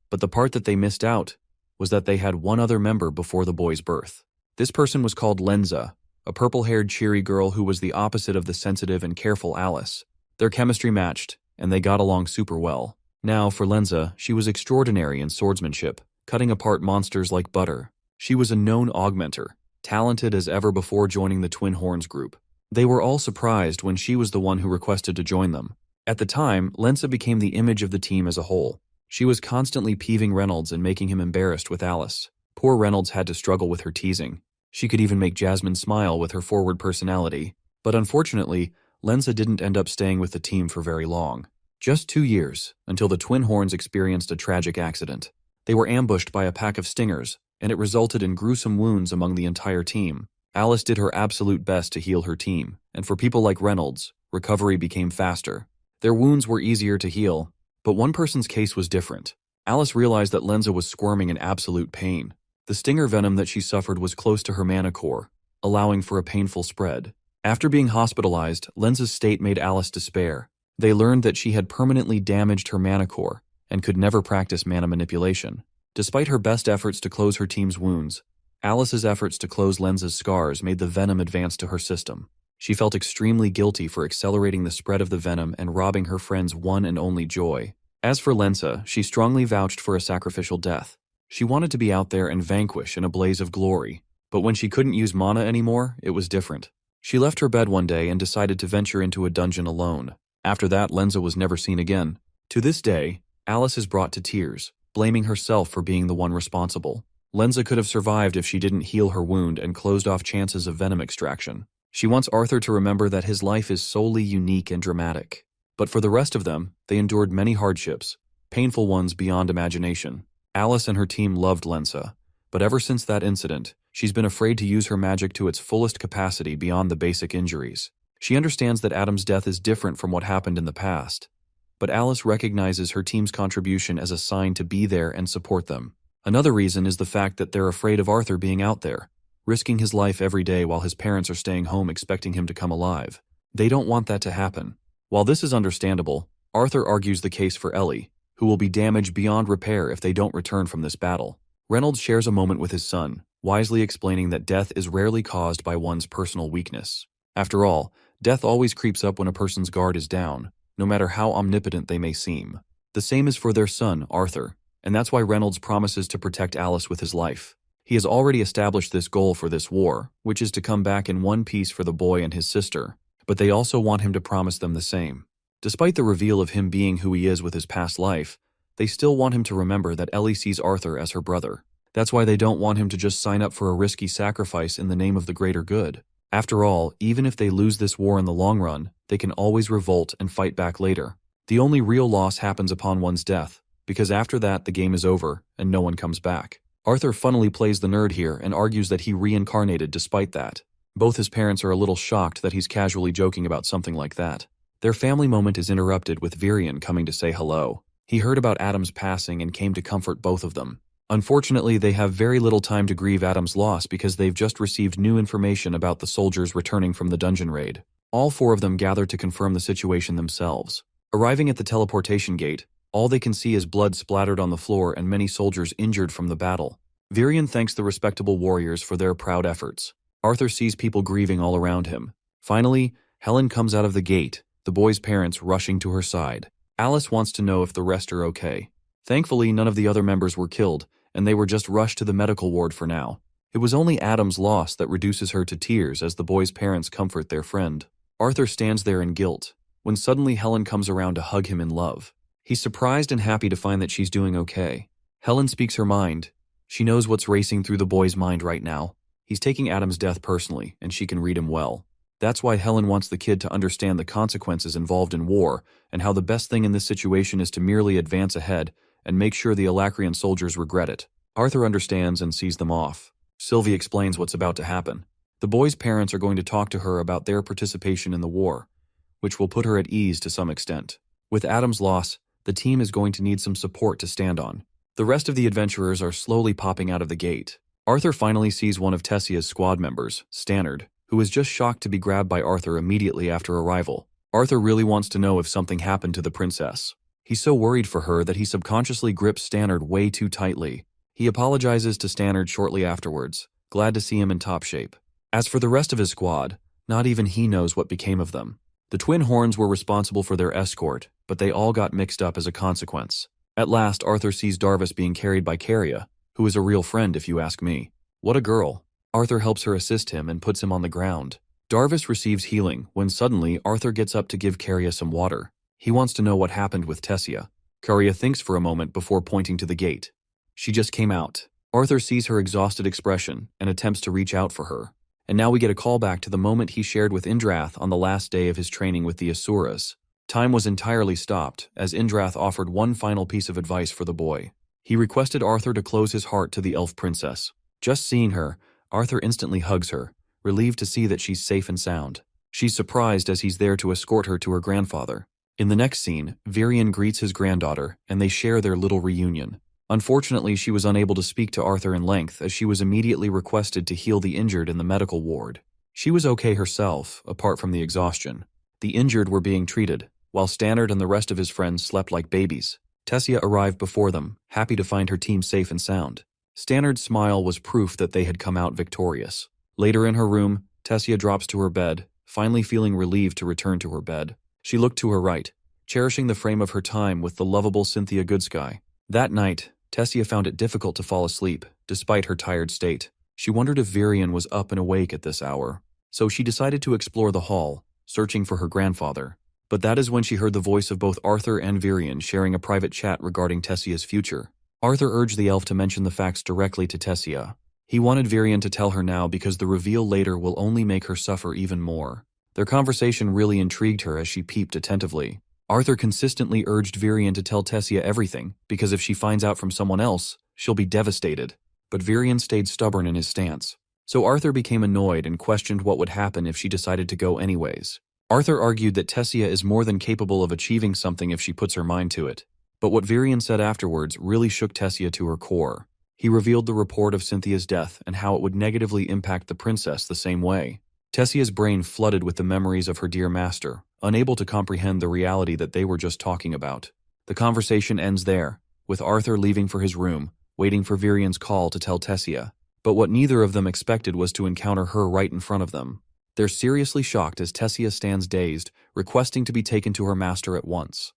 but the part that they missed out was that they had one other member before the boy's birth. This person was called Lenza, a purple-haired cheery girl who was the opposite of the sensitive and careful Alice. Their chemistry matched, and they got along super well. Now, for Lenza, she was extraordinary in swordsmanship, cutting apart monsters like butter. She was a known augmenter, talented as ever before joining the Twin Horns group. They were all surprised when she was the one who requested to join them. At the time, Lenza became the image of the team as a whole. She was constantly peeving Reynolds and making him embarrassed with Alice. Poor Reynolds had to struggle with her teasing. She could even make Jasmine smile with her forward personality. But unfortunately, Lenza didn't end up staying with the team for very long. Just 2 years, until the Twin Horns experienced a tragic accident. They were ambushed by a pack of stingers, and it resulted in gruesome wounds among the entire team. Alice did her absolute best to heal her team, and for people like Reynolds, recovery became faster. Their wounds were easier to heal, but one person's case was different. Alice realized that Lenza was squirming in absolute pain. The stinger venom that she suffered was close to her mana core, allowing for a painful spread. After being hospitalized, Lenza's state made Alice despair. They learned that she had permanently damaged her mana core and could never practice mana manipulation. Despite her best efforts to close her team's wounds, Alice's efforts to close Lenza's scars made the venom advance to her system. She felt extremely guilty for accelerating the spread of the venom and robbing her friend's one and only joy. As for Lenza, she strongly vouched for a sacrificial death. She wanted to be out there and vanquish in a blaze of glory, but when she couldn't use mana anymore, it was different. She left her bed one day and decided to venture into a dungeon alone. After that, Lenza was never seen again. To this day, Alice is brought to tears, blaming herself for being the one responsible. Lenza could have survived if she didn't heal her wound and closed off chances of venom extraction. She wants Arthur to remember that his life is solely unique and dramatic. But for the rest of them, they endured many hardships, painful ones beyond imagination. Alice and her team loved Lenza, but ever since that incident, she's been afraid to use her magic to its fullest capacity beyond the basic injuries. She understands that Adam's death is different from what happened in the past, but Alice recognizes her team's contribution as a sign to be there and support them. Another reason is the fact that they're afraid of Arthur being out there, risking his life every day while his parents are staying home expecting him to come alive. They don't want that to happen. While this is understandable, Arthur argues the case for Ellie, who will be damaged beyond repair if they don't return from this battle. Reynolds shares a moment with his son, wisely explaining that death is rarely caused by one's personal weakness. After all, death always creeps up when a person's guard is down, no matter how omnipotent they may seem. The same is for their son, Arthur, and that's why Reynolds promises to protect Alice with his life. He has already established this goal for this war, which is to come back in one piece for the boy and his sister, but they also want him to promise them the same. Despite the reveal of him being who he is with his past life, they still want him to remember that Ellie sees Arthur as her brother. That's why they don't want him to just sign up for a risky sacrifice in the name of the greater good. After all, even if they lose this war in the long run, they can always revolt and fight back later. The only real loss happens upon one's death, because after that the game is over and no one comes back. Arthur funnily plays the nerd here and argues that he reincarnated despite that. Both his parents are a little shocked that he's casually joking about something like that. Their family moment is interrupted with Virion coming to say hello. He heard about Adam's passing and came to comfort both of them. Unfortunately, they have very little time to grieve Adam's loss because they've just received new information about the soldiers returning from the dungeon raid. All four of them gather to confirm the situation themselves. Arriving at the teleportation gate, all they can see is blood splattered on the floor and many soldiers injured from the battle. Virion thanks the respectable warriors for their proud efforts. Arthur sees people grieving all around him. Finally, Helen comes out of the gate, the boy's parents rushing to her side. Alice wants to know if the rest are okay. Thankfully, none of the other members were killed, and they were just rushed to the medical ward for now. It was only Adam's loss that reduces her to tears as the boy's parents comfort their friend. Arthur stands there in guilt, when suddenly Helen comes around to hug him in love. He's surprised and happy to find that she's doing okay. Helen speaks her mind. She knows what's racing through the boy's mind right now. He's taking Adam's death personally, and she can read him well. That's why Helen wants the kid to understand the consequences involved in war, and how the best thing in this situation is to merely advance ahead and make sure the Alacrian soldiers regret it. Arthur understands and sees them off. Sylvie explains what's about to happen. The boy's parents are going to talk to her about their participation in the war, which will put her at ease to some extent. With Adam's loss, the team is going to need some support to stand on. The rest of the adventurers are slowly popping out of the gate. Arthur finally sees one of Tessia's squad members, Stannard, who is just shocked to be grabbed by Arthur immediately after arrival. Arthur really wants to know if something happened to the princess. He's so worried for her that he subconsciously grips Stannard way too tightly. He apologizes to Stannard shortly afterwards, glad to see him in top shape. As for the rest of his squad, not even he knows what became of them. The twin horns were responsible for their escort, but they all got mixed up as a consequence. At last, Arthur sees Darvis being carried by Caria, who is a real friend if you ask me. What a girl. Arthur helps her assist him and puts him on the ground. Darvis receives healing when suddenly Arthur gets up to give Caria some water. He wants to know what happened with Tessia. Caria thinks for a moment before pointing to the gate. She just came out. Arthur sees her exhausted expression and attempts to reach out for her. And now we get a callback to the moment he shared with Indrath on the last day of his training with the Asuras. Time was entirely stopped as Indrath offered one final piece of advice for the boy. He requested Arthur to close his heart to the elf princess. Just seeing her, Arthur instantly hugs her, relieved to see that she's safe and sound. She's surprised as he's there to escort her to her grandfather. In the next scene, Virion greets his granddaughter, and they share their little reunion. Unfortunately, she was unable to speak to Arthur in length as she was immediately requested to heal the injured in the medical ward. She was okay herself, apart from the exhaustion. The injured were being treated, while Stannard and the rest of his friends slept like babies. Tessia arrived before them, happy to find her team safe and sound. Stannard's smile was proof that they had come out victorious. Later in her room, Tessia drops to her bed, finally feeling relieved to return to her bed. She looked to her right, cherishing the frame of her time with the lovable Cynthia Goodsky. That night, Tessia found it difficult to fall asleep, despite her tired state. She wondered if Virion was up and awake at this hour. So she decided to explore the hall, searching for her grandfather. But that is when she heard the voice of both Arthur and Virion sharing a private chat regarding Tessia's future. Arthur urged the elf to mention the facts directly to Tessia. He wanted Virion to tell her now because the reveal later will only make her suffer even more. Their conversation really intrigued her as she peeped attentively. Arthur consistently urged Virion to tell Tessia everything, because if she finds out from someone else, she'll be devastated. But Virion stayed stubborn in his stance. So Arthur became annoyed and questioned what would happen if she decided to go anyways. Arthur argued that Tessia is more than capable of achieving something if she puts her mind to it. But what Virion said afterwards really shook Tessia to her core. He revealed the report of Cynthia's death and how it would negatively impact the princess the same way. Tessia's brain flooded with the memories of her dear master, unable to comprehend the reality that they were just talking about. The conversation ends there, with Arthur leaving for his room, waiting for Virion's call to tell Tessia. But what neither of them expected was to encounter her right in front of them. They're seriously shocked as Tessia stands dazed, requesting to be taken to her master at once.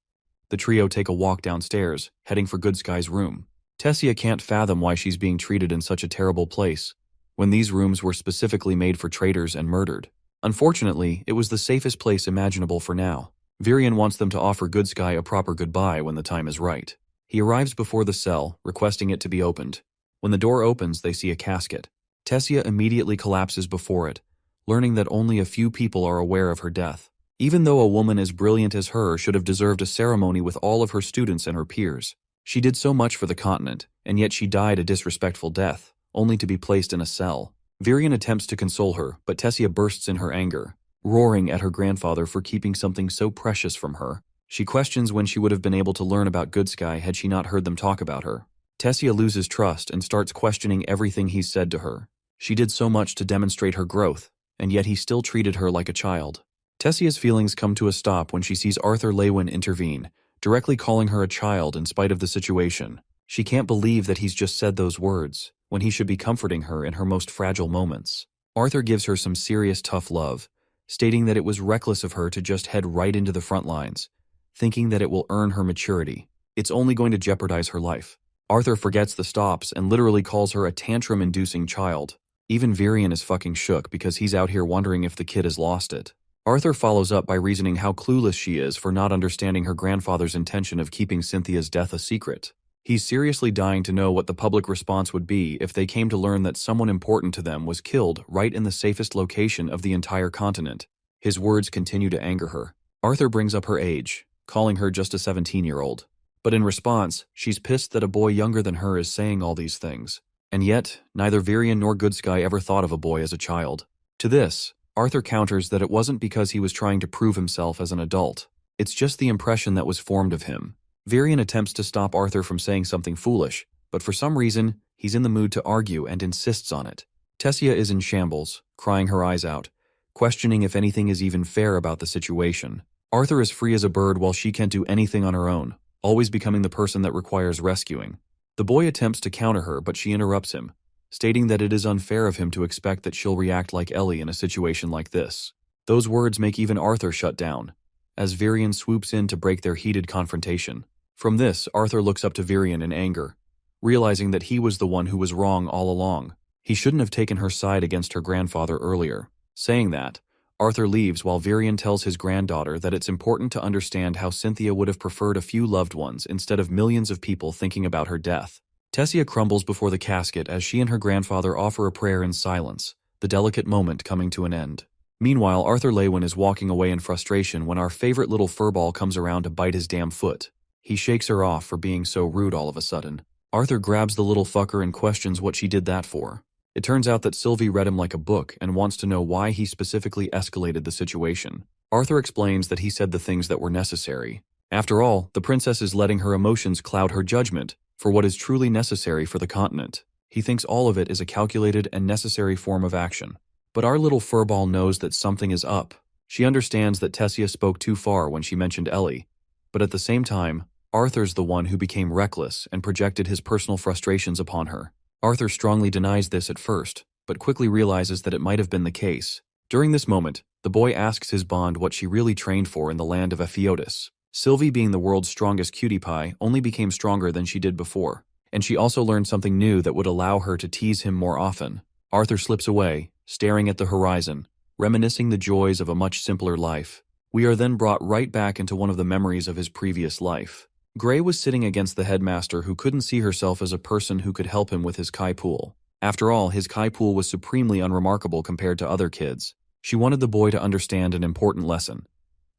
The trio take a walk downstairs, heading for Goodsky's room. Tessia can't fathom why she's being treated in such a terrible place, when these rooms were specifically made for traitors and murdered. Unfortunately, it was the safest place imaginable for now. Virion wants them to offer Goodsky a proper goodbye when the time is right. He arrives before the cell, requesting it to be opened. When the door opens, they see a casket. Tessia immediately collapses before it, learning that only a few people are aware of her death. Even though a woman as brilliant as her should have deserved a ceremony with all of her students and her peers. She did so much for the continent, and yet she died a disrespectful death, only to be placed in a cell. Virion attempts to console her, but Tessia bursts in her anger, roaring at her grandfather for keeping something so precious from her. She questions when she would have been able to learn about Goodsky had she not heard them talk about her. Tessia loses trust and starts questioning everything he's said to her. She did so much to demonstrate her growth, and yet he still treated her like a child. Tessia's feelings come to a stop when she sees Arthur Lewin intervene, directly calling her a child in spite of the situation. She can't believe that he's just said those words, when he should be comforting her in her most fragile moments. Arthur gives her some serious tough love, stating that it was reckless of her to just head right into the front lines, thinking that it will earn her maturity. It's only going to jeopardize her life. Arthur forgets the stops and literally calls her a tantrum-inducing child. Even Virion is fucking shook because he's out here wondering if the kid has lost it. Arthur follows up by reasoning how clueless she is for not understanding her grandfather's intention of keeping Cynthia's death a secret. He's seriously dying to know what the public response would be if they came to learn that someone important to them was killed right in the safest location of the entire continent. His words continue to anger her. Arthur brings up her age, calling her just a 17-year-old. But in response, she's pissed that a boy younger than her is saying all these things. And yet, neither Virion nor Goodsky ever thought of a boy as a child. To this, Arthur counters that it wasn't because he was trying to prove himself as an adult. It's just the impression that was formed of him. Virion attempts to stop Arthur from saying something foolish, but for some reason, he's in the mood to argue and insists on it. Tessia is in shambles, crying her eyes out, questioning if anything is even fair about the situation. Arthur is free as a bird while she can't do anything on her own, always becoming the person that requires rescuing. The boy attempts to counter her, but she interrupts him, stating that it is unfair of him to expect that she'll react like Ellie in a situation like this. Those words make even Arthur shut down, as Virion swoops in to break their heated confrontation. From this, Arthur looks up to Virion in anger, realizing that he was the one who was wrong all along. He shouldn't have taken her side against her grandfather earlier. Saying that, Arthur leaves while Virion tells his granddaughter that it's important to understand how Cynthia would have preferred a few loved ones instead of millions of people thinking about her death. Tessia crumbles before the casket as she and her grandfather offer a prayer in silence, the delicate moment coming to an end. Meanwhile, Arthur Lewin is walking away in frustration when our favorite little furball comes around to bite his damn foot. He shakes her off for being so rude all of a sudden. Arthur grabs the little fucker and questions what she did that for. It turns out that Sylvie read him like a book and wants to know why he specifically escalated the situation. Arthur explains that he said the things that were necessary. After all, the princess is letting her emotions cloud her judgment for what is truly necessary for the continent. He thinks all of it is a calculated and necessary form of action. But our little furball knows that something is up. She understands that Tessia spoke too far when she mentioned Ellie. But at the same time, Arthur's the one who became reckless and projected his personal frustrations upon her. Arthur strongly denies this at first, but quickly realizes that it might have been the case. During this moment, the boy asks his bond what she really trained for in the land of Epheotis. Sylvie, being the world's strongest cutie pie, only became stronger than she did before, and she also learned something new that would allow her to tease him more often. Arthur slips away, staring at the horizon, reminiscing the joys of a much simpler life. We are then brought right back into one of the memories of his previous life. Gray was sitting against the headmaster who couldn't see herself as a person who could help him with his kai pool. After all, his kai pool was supremely unremarkable compared to other kids. She wanted the boy to understand an important lesson.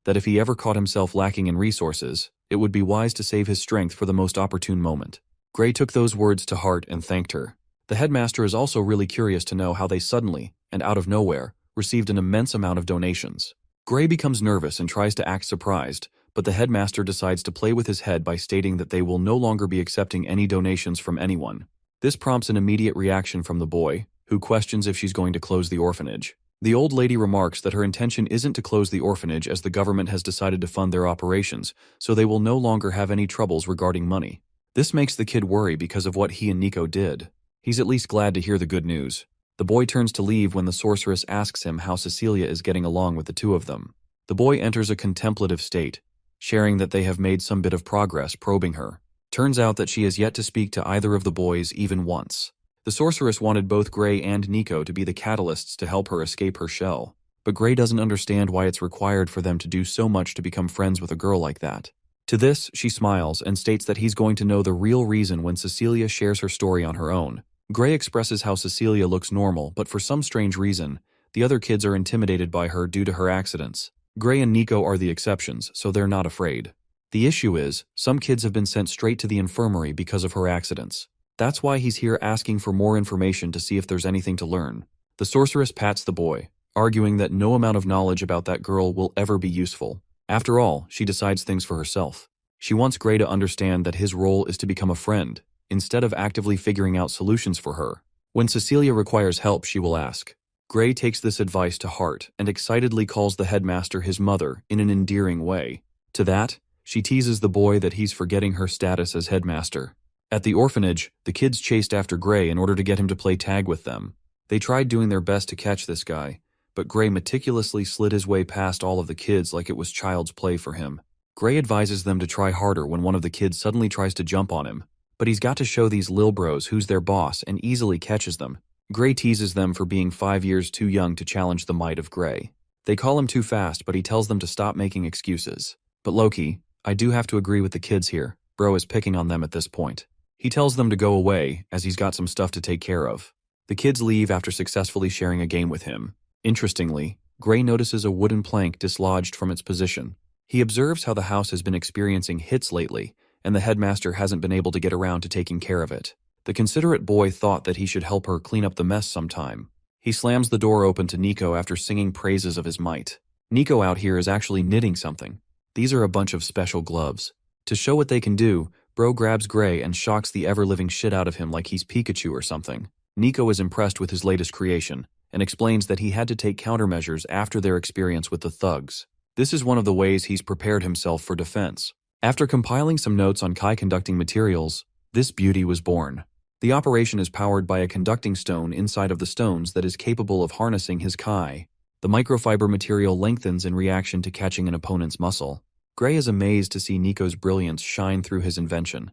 That if he ever caught himself lacking in resources, it would be wise to save his strength for the most opportune moment. Gray took those words to heart and thanked her. The headmaster is also really curious to know how they suddenly, and out of nowhere, received an immense amount of donations. Gray becomes nervous and tries to act surprised, but the headmaster decides to play with his head by stating that they will no longer be accepting any donations from anyone. This prompts an immediate reaction from the boy, who questions if she's going to close the orphanage. The old lady remarks that her intention isn't to close the orphanage as the government has decided to fund their operations, so they will no longer have any troubles regarding money. This makes the kid worry because of what he and Nico did. He's at least glad to hear the good news. The boy turns to leave when the sorceress asks him how Cecilia is getting along with the two of them. The boy enters a contemplative state, sharing that they have made some bit of progress probing her. Turns out that she has yet to speak to either of the boys even once. The sorceress wanted both Gray and Nico to be the catalysts to help her escape her shell, but Gray doesn't understand why it's required for them to do so much to become friends with a girl like that. To this, she smiles and states that he's going to know the real reason when Cecilia shares her story on her own. Gray expresses how Cecilia looks normal, but for some strange reason, the other kids are intimidated by her due to her accidents. Gray and Nico are the exceptions, so they're not afraid. The issue is, some kids have been sent straight to the infirmary because of her accidents. That's why he's here asking for more information to see if there's anything to learn. The sorceress pats the boy, arguing that no amount of knowledge about that girl will ever be useful. After all, she decides things for herself. She wants Gray to understand that his role is to become a friend, instead of actively figuring out solutions for her. When Cecilia requires help, she will ask. Gray takes this advice to heart and excitedly calls the headmaster his mother in an endearing way. To that, she teases the boy that he's forgetting her status as headmaster. At the orphanage, the kids chased after Gray in order to get him to play tag with them. They tried doing their best to catch this guy, but Gray meticulously slid his way past all of the kids like it was child's play for him. Gray advises them to try harder when one of the kids suddenly tries to jump on him, but he's got to show these lil bros who's their boss and easily catches them. Gray teases them for being 5 years too young to challenge the might of Gray. They call him too fast, but he tells them to stop making excuses. But low-key, I do have to agree with the kids here. Bro is picking on them at this point. He tells them to go away, as he's got some stuff to take care of. The kids leave after successfully sharing a game with him. Interestingly, Gray notices a wooden plank dislodged from its position. He observes how the house has been experiencing hits lately, and the headmaster hasn't been able to get around to taking care of it. The considerate boy thought that he should help her clean up the mess sometime. He slams the door open to Nico after singing praises of his might. Nico out here is actually knitting something. These are a bunch of special gloves. To show what they can do, Bro grabs Gray and shocks the ever-living shit out of him like he's Pikachu or something. Nico is impressed with his latest creation, and explains that he had to take countermeasures after their experience with the thugs. This is one of the ways he's prepared himself for defense. After compiling some notes on Kai conducting materials, this beauty was born. The operation is powered by a conducting stone inside of the stones that is capable of harnessing his Kai. The microfiber material lengthens in reaction to catching an opponent's muscle. Gray is amazed to see Nico's brilliance shine through his invention,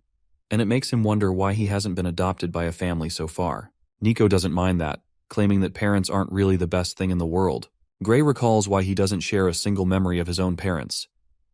and it makes him wonder why he hasn't been adopted by a family so far. Nico doesn't mind that, claiming that parents aren't really the best thing in the world. Gray recalls why he doesn't share a single memory of his own parents.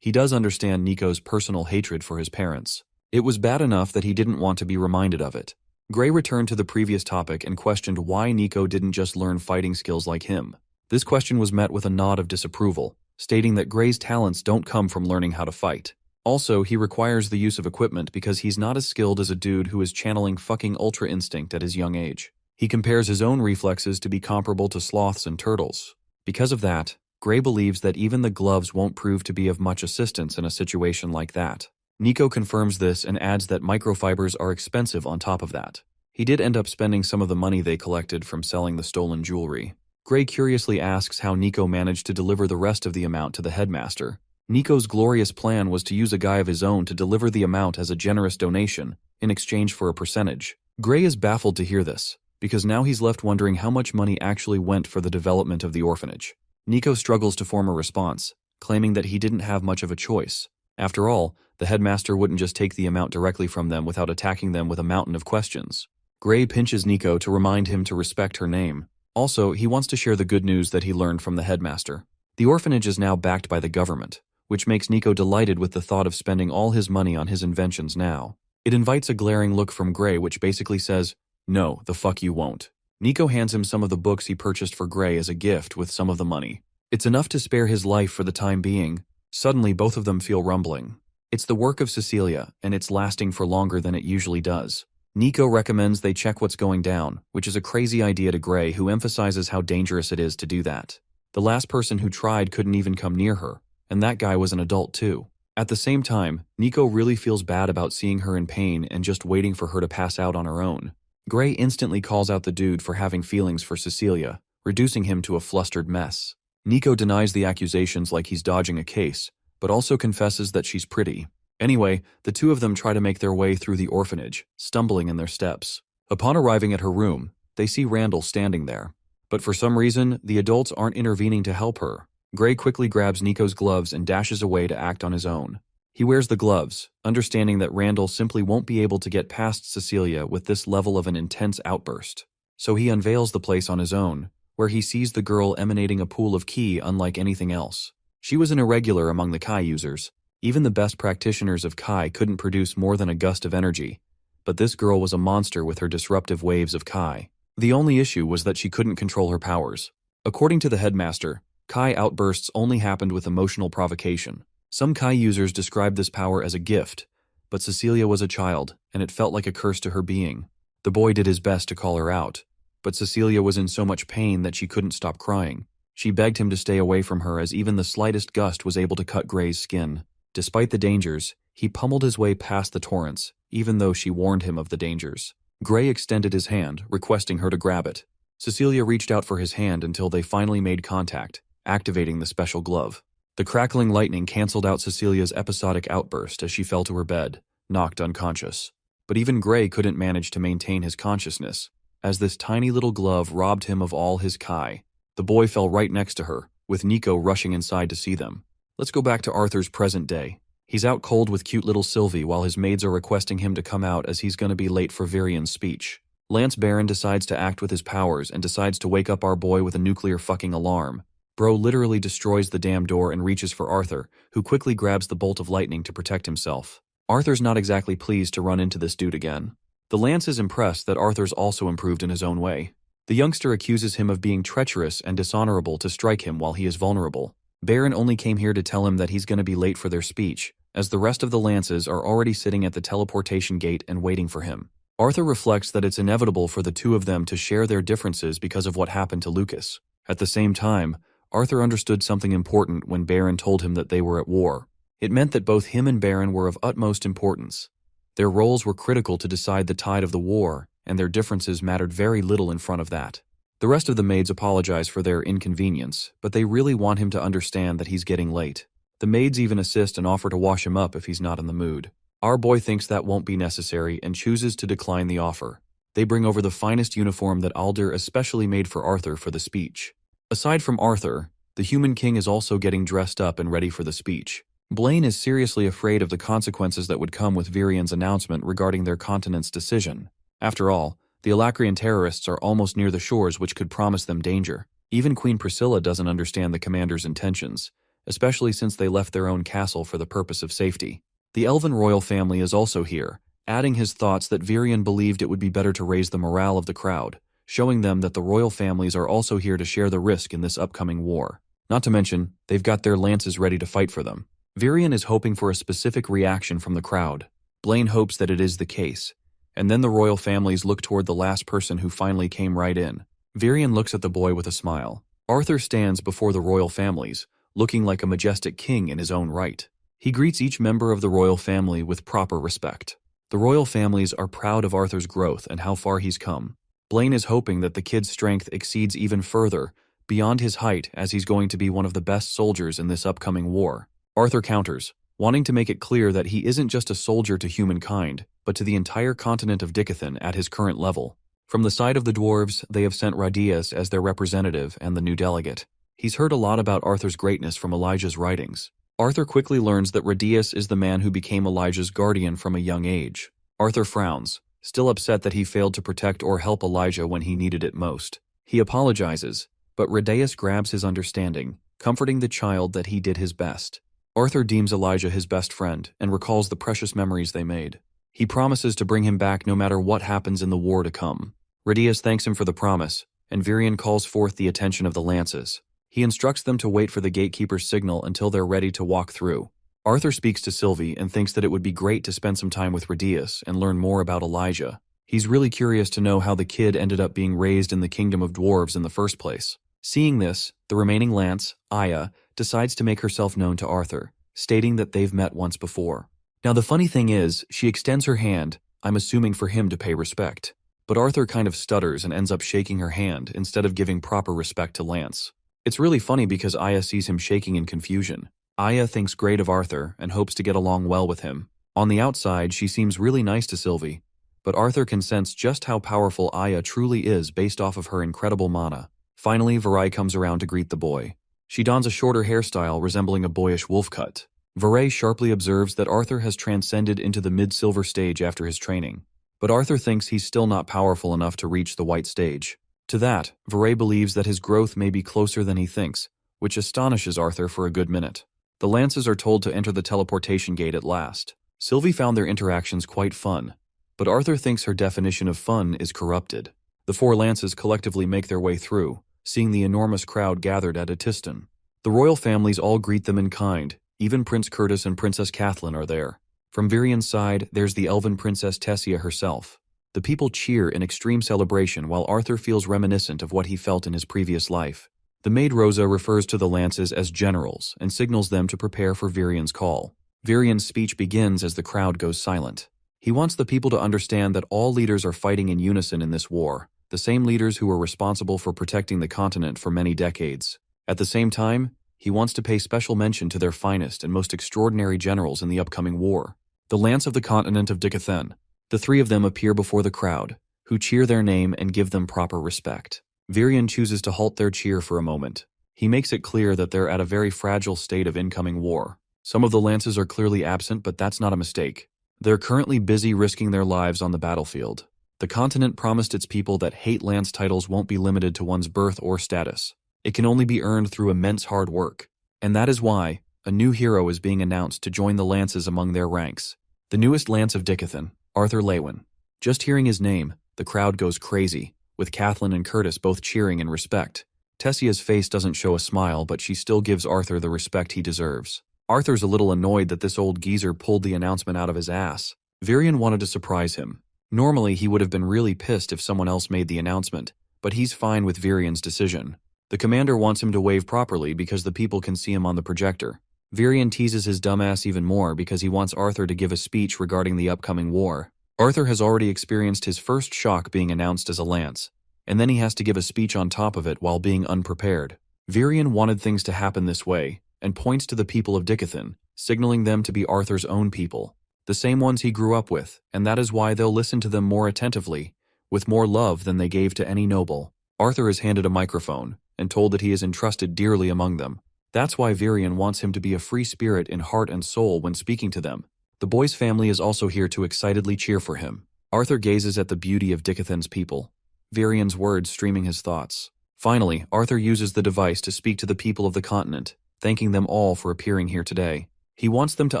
He does understand Nico's personal hatred for his parents. It was bad enough that he didn't want to be reminded of it. Gray returned to the previous topic and questioned why Nico didn't just learn fighting skills like him. This question was met with a nod of disapproval, stating that Gray's talents don't come from learning how to fight. Also, he requires the use of equipment because he's not as skilled as a dude who is channeling fucking Ultra Instinct at his young age. He compares his own reflexes to be comparable to sloths and turtles. Because of that, Gray believes that even the gloves won't prove to be of much assistance in a situation like that. Nico confirms this and adds that microfibers are expensive on top of that. He did end up spending some of the money they collected from selling the stolen jewelry. Gray curiously asks how Nico managed to deliver the rest of the amount to the headmaster. Nico's glorious plan was to use a guy of his own to deliver the amount as a generous donation, in exchange for a percentage. Gray is baffled to hear this, because now he's left wondering how much money actually went for the development of the orphanage. Nico struggles to form a response, claiming that he didn't have much of a choice. After all, the headmaster wouldn't just take the amount directly from them without attacking them with a mountain of questions. Gray pinches Nico to remind him to respect her name. Also, he wants to share the good news that he learned from the headmaster. The orphanage is now backed by the government, which makes Nico delighted with the thought of spending all his money on his inventions now. It invites a glaring look from Gray which basically says, "No, the fuck you won't." Nico hands him some of the books he purchased for Gray as a gift with some of the money. It's enough to spare his life for the time being. Suddenly both of them feel rumbling. It's the work of Cecilia, and it's lasting for longer than it usually does. Nico recommends they check what's going down, which is a crazy idea to Gray, who emphasizes how dangerous it is to do that. The last person who tried couldn't even come near her, and that guy was an adult too. At the same time, Nico really feels bad about seeing her in pain and just waiting for her to pass out on her own. Gray instantly calls out the dude for having feelings for Cecilia, reducing him to a flustered mess. Nico denies the accusations like he's dodging a case, but also confesses that she's pretty. Anyway, the two of them try to make their way through the orphanage, stumbling in their steps. Upon arriving at her room, they see Randall standing there. But for some reason, the adults aren't intervening to help her. Gray quickly grabs Nico's gloves and dashes away to act on his own. He wears the gloves, understanding that Randall simply won't be able to get past Cecilia with this level of an intense outburst. So he unveils the place on his own, where he sees the girl emanating a pool of ki unlike anything else. She was an irregular among the Kai users. Even the best practitioners of Kai couldn't produce more than a gust of energy, but this girl was a monster with her disruptive waves of Kai. The only issue was that she couldn't control her powers. According to the headmaster, Kai outbursts only happened with emotional provocation. Some Kai users described this power as a gift, but Cecilia was a child, and it felt like a curse to her being. The boy did his best to call her out, but Cecilia was in so much pain that she couldn't stop crying. She begged him to stay away from her, as even the slightest gust was able to cut Gray's skin. Despite the dangers, he pummeled his way past the torrents, even though she warned him of the dangers. Gray extended his hand, requesting her to grab it. Cecilia reached out for his hand until they finally made contact, activating the special glove. The crackling lightning canceled out Cecilia's episodic outburst as she fell to her bed, knocked unconscious. But even Gray couldn't manage to maintain his consciousness, as this tiny little glove robbed him of all his Kai. The boy fell right next to her, with Nico rushing inside to see them. Let's go back to Arthur's present day. He's out cold with cute little Sylvie while his maids are requesting him to come out as he's gonna be late for Virian's speech. Lance Baron decides to act with his powers and decides to wake up our boy with a nuclear fucking alarm. Bro literally destroys the damn door and reaches for Arthur, who quickly grabs the bolt of lightning to protect himself. Arthur's not exactly pleased to run into this dude again. The Lance is impressed that Arthur's also improved in his own way. The youngster accuses him of being treacherous and dishonorable to strike him while he is vulnerable. Baron only came here to tell him that he's gonna be late for their speech, as the rest of the Lances are already sitting at the teleportation gate and waiting for him. Arthur reflects that it's inevitable for the two of them to share their differences because of what happened to Lucas. At the same time, Arthur understood something important when Baron told him that they were at war. It meant that both him and Baron were of utmost importance. Their roles were critical to decide the tide of the war, and their differences mattered very little in front of that. The rest of the maids apologize for their inconvenience, but they really want him to understand that he's getting late. The maids even assist and offer to wash him up if he's not in the mood. Our boy thinks that won't be necessary and chooses to decline the offer. They bring over the finest uniform that Alder especially made for Arthur for the speech. Aside from Arthur, the Human King is also getting dressed up and ready for the speech. Blaine is seriously afraid of the consequences that would come with Virian's announcement regarding their continent's decision. After all, the Alacrian terrorists are almost near the shores, which could promise them danger. Even Queen Priscilla doesn't understand the commander's intentions, especially since they left their own castle for the purpose of safety. The Elven royal family is also here, adding his thoughts that Virian believed it would be better to raise the morale of the crowd, showing them that the royal families are also here to share the risk in this upcoming war. Not to mention, they've got their lances ready to fight for them. Virian is hoping for a specific reaction from the crowd. Blaine hopes that it is the case. And then the royal families look toward the last person who finally came right in. Virian looks at the boy with a smile. Arthur stands before the royal families, looking like a majestic king in his own right. He greets each member of the royal family with proper respect. The royal families are proud of Arthur's growth and how far he's come. Blaine is hoping that the kid's strength exceeds even further, beyond his height, as he's going to be one of the best soldiers in this upcoming war. Arthur counters, wanting to make it clear that he isn't just a soldier to humankind, but to the entire continent of Dicathan at his current level. From the side of the dwarves, they have sent Radius as their representative and the new delegate. He's heard a lot about Arthur's greatness from Elijah's writings. Arthur quickly learns that Radius is the man who became Elijah's guardian from a young age. Arthur frowns, still upset that he failed to protect or help Elijah when he needed it most. He apologizes, but Radius grabs his understanding, comforting the child that he did his best. Arthur deems Elijah his best friend and recalls the precious memories they made. He promises to bring him back no matter what happens in the war to come. Radius thanks him for the promise, and Virion calls forth the attention of the lances. He instructs them to wait for the gatekeeper's signal until they're ready to walk through. Arthur speaks to Sylvie and thinks that it would be great to spend some time with Radius and learn more about Elijah. He's really curious to know how the kid ended up being raised in the kingdom of dwarves in the first place. Seeing this, the remaining lance, Aya, decides to make herself known to Arthur, stating that they've met once before. Now the funny thing is, she extends her hand, I'm assuming for him to pay respect. But Arthur kind of stutters and ends up shaking her hand instead of giving proper respect to Lance. It's really funny because Aya sees him shaking in confusion. Aya thinks great of Arthur and hopes to get along well with him. On the outside, she seems really nice to Sylvie, but Arthur can sense just how powerful Aya truly is based off of her incredible mana. Finally, Varai comes around to greet the boy. She dons a shorter hairstyle resembling a boyish wolf cut. Varai sharply observes that Arthur has transcended into the mid-silver stage after his training. But Arthur thinks he's still not powerful enough to reach the white stage. To that, Varai believes that his growth may be closer than he thinks, which astonishes Arthur for a good minute. The lances are told to enter the teleportation gate at last. Sylvie found their interactions quite fun, but Arthur thinks her definition of fun is corrupted. The four lances collectively make their way through, seeing the enormous crowd gathered at Atiston. The royal families all greet them in kind, even Prince Curtis and Princess Kathleen are there. From Virion's side, there's the elven Princess Tessia herself. The people cheer in extreme celebration while Arthur feels reminiscent of what he felt in his previous life. The maid Rosa refers to the lances as generals and signals them to prepare for Virion's call. Virion's speech begins as the crowd goes silent. He wants the people to understand that all leaders are fighting in unison in this war, the same leaders who were responsible for protecting the continent for many decades. At the same time, he wants to pay special mention to their finest and most extraordinary generals in the upcoming war. The Lance of the Continent of Dicathen. The three of them appear before the crowd, who cheer their name and give them proper respect. Virion chooses to halt their cheer for a moment. He makes it clear that they're at a very fragile state of incoming war. Some of the lances are clearly absent, but that's not a mistake. They're currently busy risking their lives on the battlefield. The continent promised its people that hate lance titles won't be limited to one's birth or status. It can only be earned through immense hard work. And that is why a new hero is being announced to join the lances among their ranks. The newest Lance of Dicathen, Arthur Lewin. Just hearing his name, the crowd goes crazy, with Kathleen and Curtis both cheering in respect. Tessia's face doesn't show a smile, but she still gives Arthur the respect he deserves. Arthur's a little annoyed that this old geezer pulled the announcement out of his ass. Virion wanted to surprise him. Normally, he would have been really pissed if someone else made the announcement, but he's fine with Virion's decision. The commander wants him to wave properly because the people can see him on the projector. Virion teases his dumbass even more because he wants Arthur to give a speech regarding the upcoming war. Arthur has already experienced his first shock being announced as a lance, and then he has to give a speech on top of it while being unprepared. Virion wanted things to happen this way, and points to the people of Dicathen, signaling them to be Arthur's own people, the same ones he grew up with, and that is why they'll listen to them more attentively, with more love than they gave to any noble. Arthur is handed a microphone, and told that he is entrusted dearly among them. That's why Virion wants him to be a free spirit in heart and soul when speaking to them. The boy's family is also here to excitedly cheer for him. Arthur gazes at the beauty of Dicathen's people, Virion's words streaming his thoughts. Finally, Arthur uses the device to speak to the people of the continent, thanking them all for appearing here today. He wants them to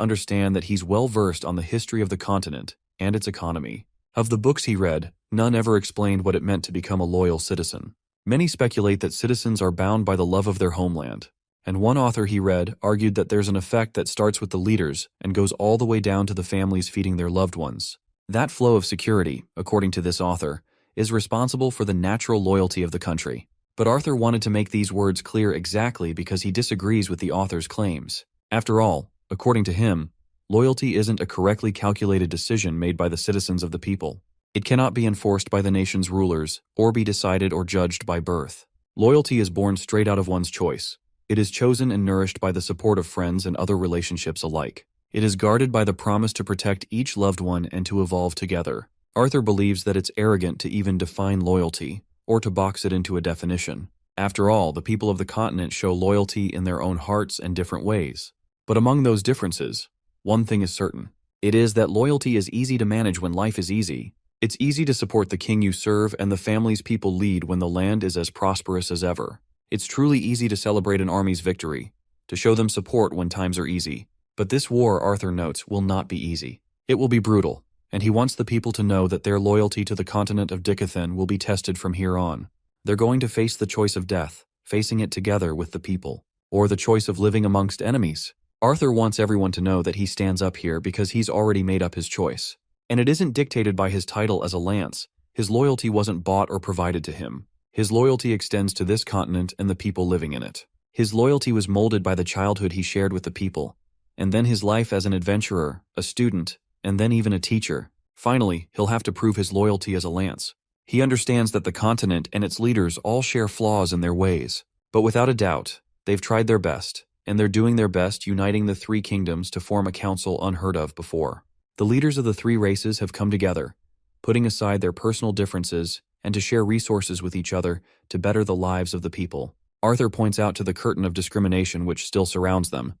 understand that he's well versed on the history of the continent and its economy. Of the books he read, none ever explained what it meant to become a loyal citizen. Many speculate that citizens are bound by the love of their homeland. And one author he read argued that there's an effect that starts with the leaders and goes all the way down to the families feeding their loved ones. That flow of security, according to this author, is responsible for the natural loyalty of the country. But Arthur wanted to make these words clear exactly because he disagrees with the author's claims. After all, according to him, loyalty isn't a correctly calculated decision made by the citizens of the people. It cannot be enforced by the nation's rulers or be decided or judged by birth. Loyalty is born straight out of one's choice. It is chosen and nourished by the support of friends and other relationships alike. It is guarded by the promise to protect each loved one and to evolve together. Arthur believes that it's arrogant to even define loyalty, or to box it into a definition. After all, the people of the continent show loyalty in their own hearts and different ways. But among those differences, one thing is certain. It is that loyalty is easy to manage when life is easy. It's easy to support the king you serve and the families people lead when the land is as prosperous as ever. It's truly easy to celebrate an army's victory, to show them support when times are easy. But this war, Arthur notes, will not be easy. It will be brutal, and he wants the people to know that their loyalty to the continent of Dicathan will be tested from here on. They're going to face the choice of death, facing it together with the people, or the choice of living amongst enemies. Arthur wants everyone to know that he stands up here because he's already made up his choice. And it isn't dictated by his title as a lance. His loyalty wasn't bought or provided to him. His loyalty extends to this continent and the people living in it. His loyalty was molded by the childhood he shared with the people, and then his life as an adventurer, a student, and then even a teacher. Finally, he'll have to prove his loyalty as a lance. He understands that the continent and its leaders all share flaws in their ways, but without a doubt, they've tried their best, and they're doing their best uniting the three kingdoms to form a council unheard of before. The leaders of the three races have come together, putting aside their personal differences and to share resources with each other to better the lives of the people. Arthur points out to the curtain of discrimination which still surrounds them,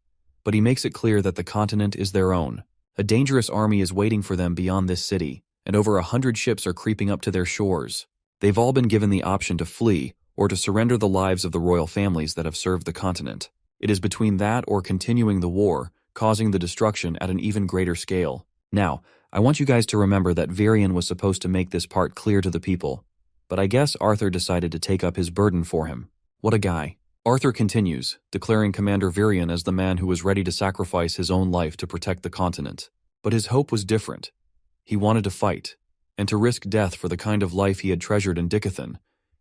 but he makes it clear that the continent is their own. A dangerous army is waiting for them beyond this city, and over 100 ships are creeping up to their shores. They've all been given the option to flee or to surrender the lives of the royal families that have served the continent. It is between that or continuing the war, causing the destruction at an even greater scale. Now, I want you guys to remember that Varian was supposed to make this part clear to the people, but I guess Arthur decided to take up his burden for him. What a guy. Arthur continues, declaring Commander Varian as the man who was ready to sacrifice his own life to protect the continent. But his hope was different. He wanted to fight, and to risk death for the kind of life he had treasured in Dicathan,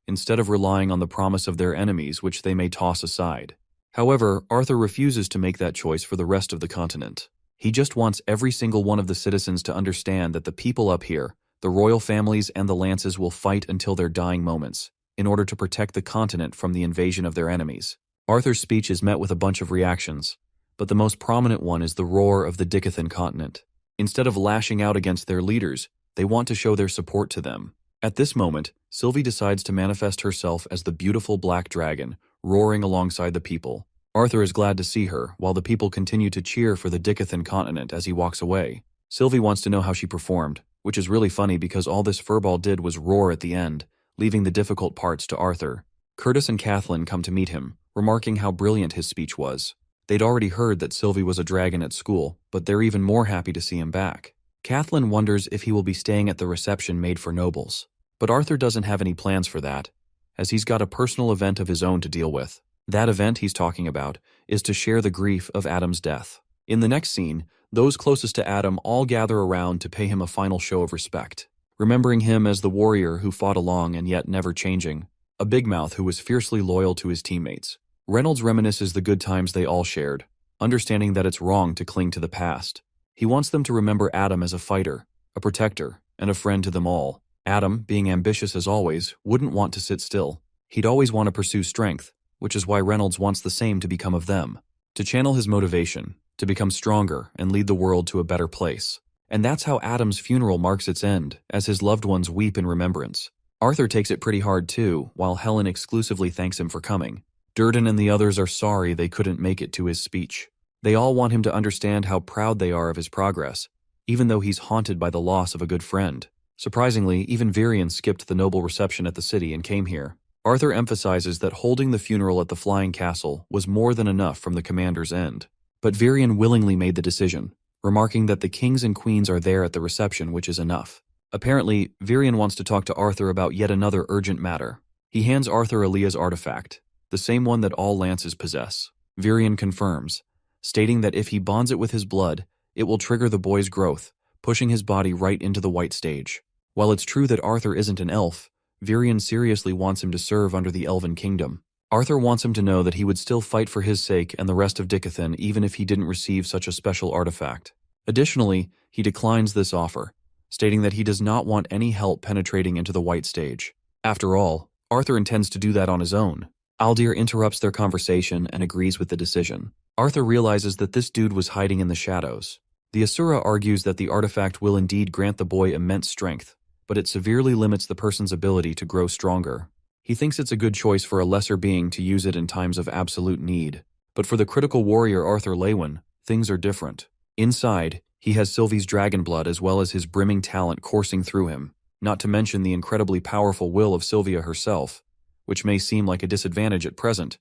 instead of relying on the promise of their enemies which they may toss aside. However, Arthur refuses to make that choice for the rest of the continent. He just wants every single one of the citizens to understand that the people up here, the royal families and the lances, will fight until their dying moments, in order to protect the continent from the invasion of their enemies. Arthur's speech is met with a bunch of reactions, but the most prominent one is the roar of the Dicathan continent. Instead of lashing out against their leaders, they want to show their support to them. At this moment, Sylvie decides to manifest herself as the beautiful black dragon, roaring alongside the people. Arthur is glad to see her, while the people continue to cheer for the Dicathan continent as he walks away. Sylvie wants to know how she performed, which is really funny because all this furball did was roar at the end, leaving the difficult parts to Arthur. Curtis and Kathleen come to meet him, remarking how brilliant his speech was. They'd already heard that Sylvie was a dragon at school, but they're even more happy to see him back. Kathleen wonders if he will be staying at the reception made for nobles. But Arthur doesn't have any plans for that, as he's got a personal event of his own to deal with. That event he's talking about is to share the grief of Adam's death. In the next scene, those closest to Adam all gather around to pay him a final show of respect, remembering him as the warrior who fought along and yet never changing, a big mouth who was fiercely loyal to his teammates. Reynolds reminisces the good times they all shared, understanding that it's wrong to cling to the past. He wants them to remember Adam as a fighter, a protector, and a friend to them all. Adam, being ambitious as always, wouldn't want to sit still. He'd always want to pursue strength, which is why Reynolds wants the same to become of them, to channel his motivation, to become stronger and lead the world to a better place. And that's how Adam's funeral marks its end, as his loved ones weep in remembrance. Arthur takes it pretty hard too, while Helen exclusively thanks him for coming. Durden and the others are sorry they couldn't make it to his speech. They all want him to understand how proud they are of his progress, even though he's haunted by the loss of a good friend. Surprisingly, even Varian skipped the noble reception at the city and came here. Arthur emphasizes that holding the funeral at the Flying Castle was more than enough from the commander's end. But Varian willingly made the decision, remarking that the kings and queens are there at the reception, which is enough. Apparently, Varian wants to talk to Arthur about yet another urgent matter. He hands Arthur Aaliyah's artifact, the same one that all lances possess. Varian confirms, stating that if he bonds it with his blood, it will trigger the boy's growth, pushing his body right into the white stage. While it's true that Arthur isn't an elf, Varian seriously wants him to serve under the Elven Kingdom. Arthur wants him to know that he would still fight for his sake and the rest of Dicathan even if he didn't receive such a special artifact. Additionally, he declines this offer, stating that he does not want any help penetrating into the white stage. After all, Arthur intends to do that on his own. Aldir interrupts their conversation and agrees with the decision. Arthur realizes that this dude was hiding in the shadows. The Asura argues that the artifact will indeed grant the boy immense strength, but it severely limits the person's ability to grow stronger. He thinks it's a good choice for a lesser being to use it in times of absolute need. But for the critical warrior Arthur Lewin, things are different. Inside, he has Sylvie's dragon blood as well as his brimming talent coursing through him, not to mention the incredibly powerful will of Sylvia herself, which may seem like a disadvantage at present,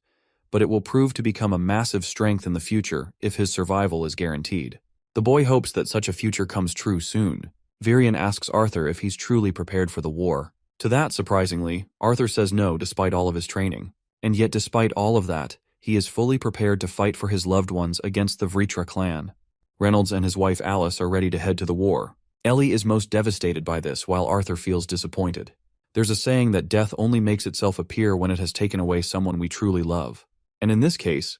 but it will prove to become a massive strength in the future if his survival is guaranteed. The boy hopes that such a future comes true soon. Virian asks Arthur if he's truly prepared for the war. To that, surprisingly, Arthur says no despite all of his training. And yet despite all of that, he is fully prepared to fight for his loved ones against the Vritra clan. Reynolds and his wife Alice are ready to head to the war. Ellie is most devastated by this, while Arthur feels disappointed. There's a saying that death only makes itself appear when it has taken away someone we truly love. And in this case,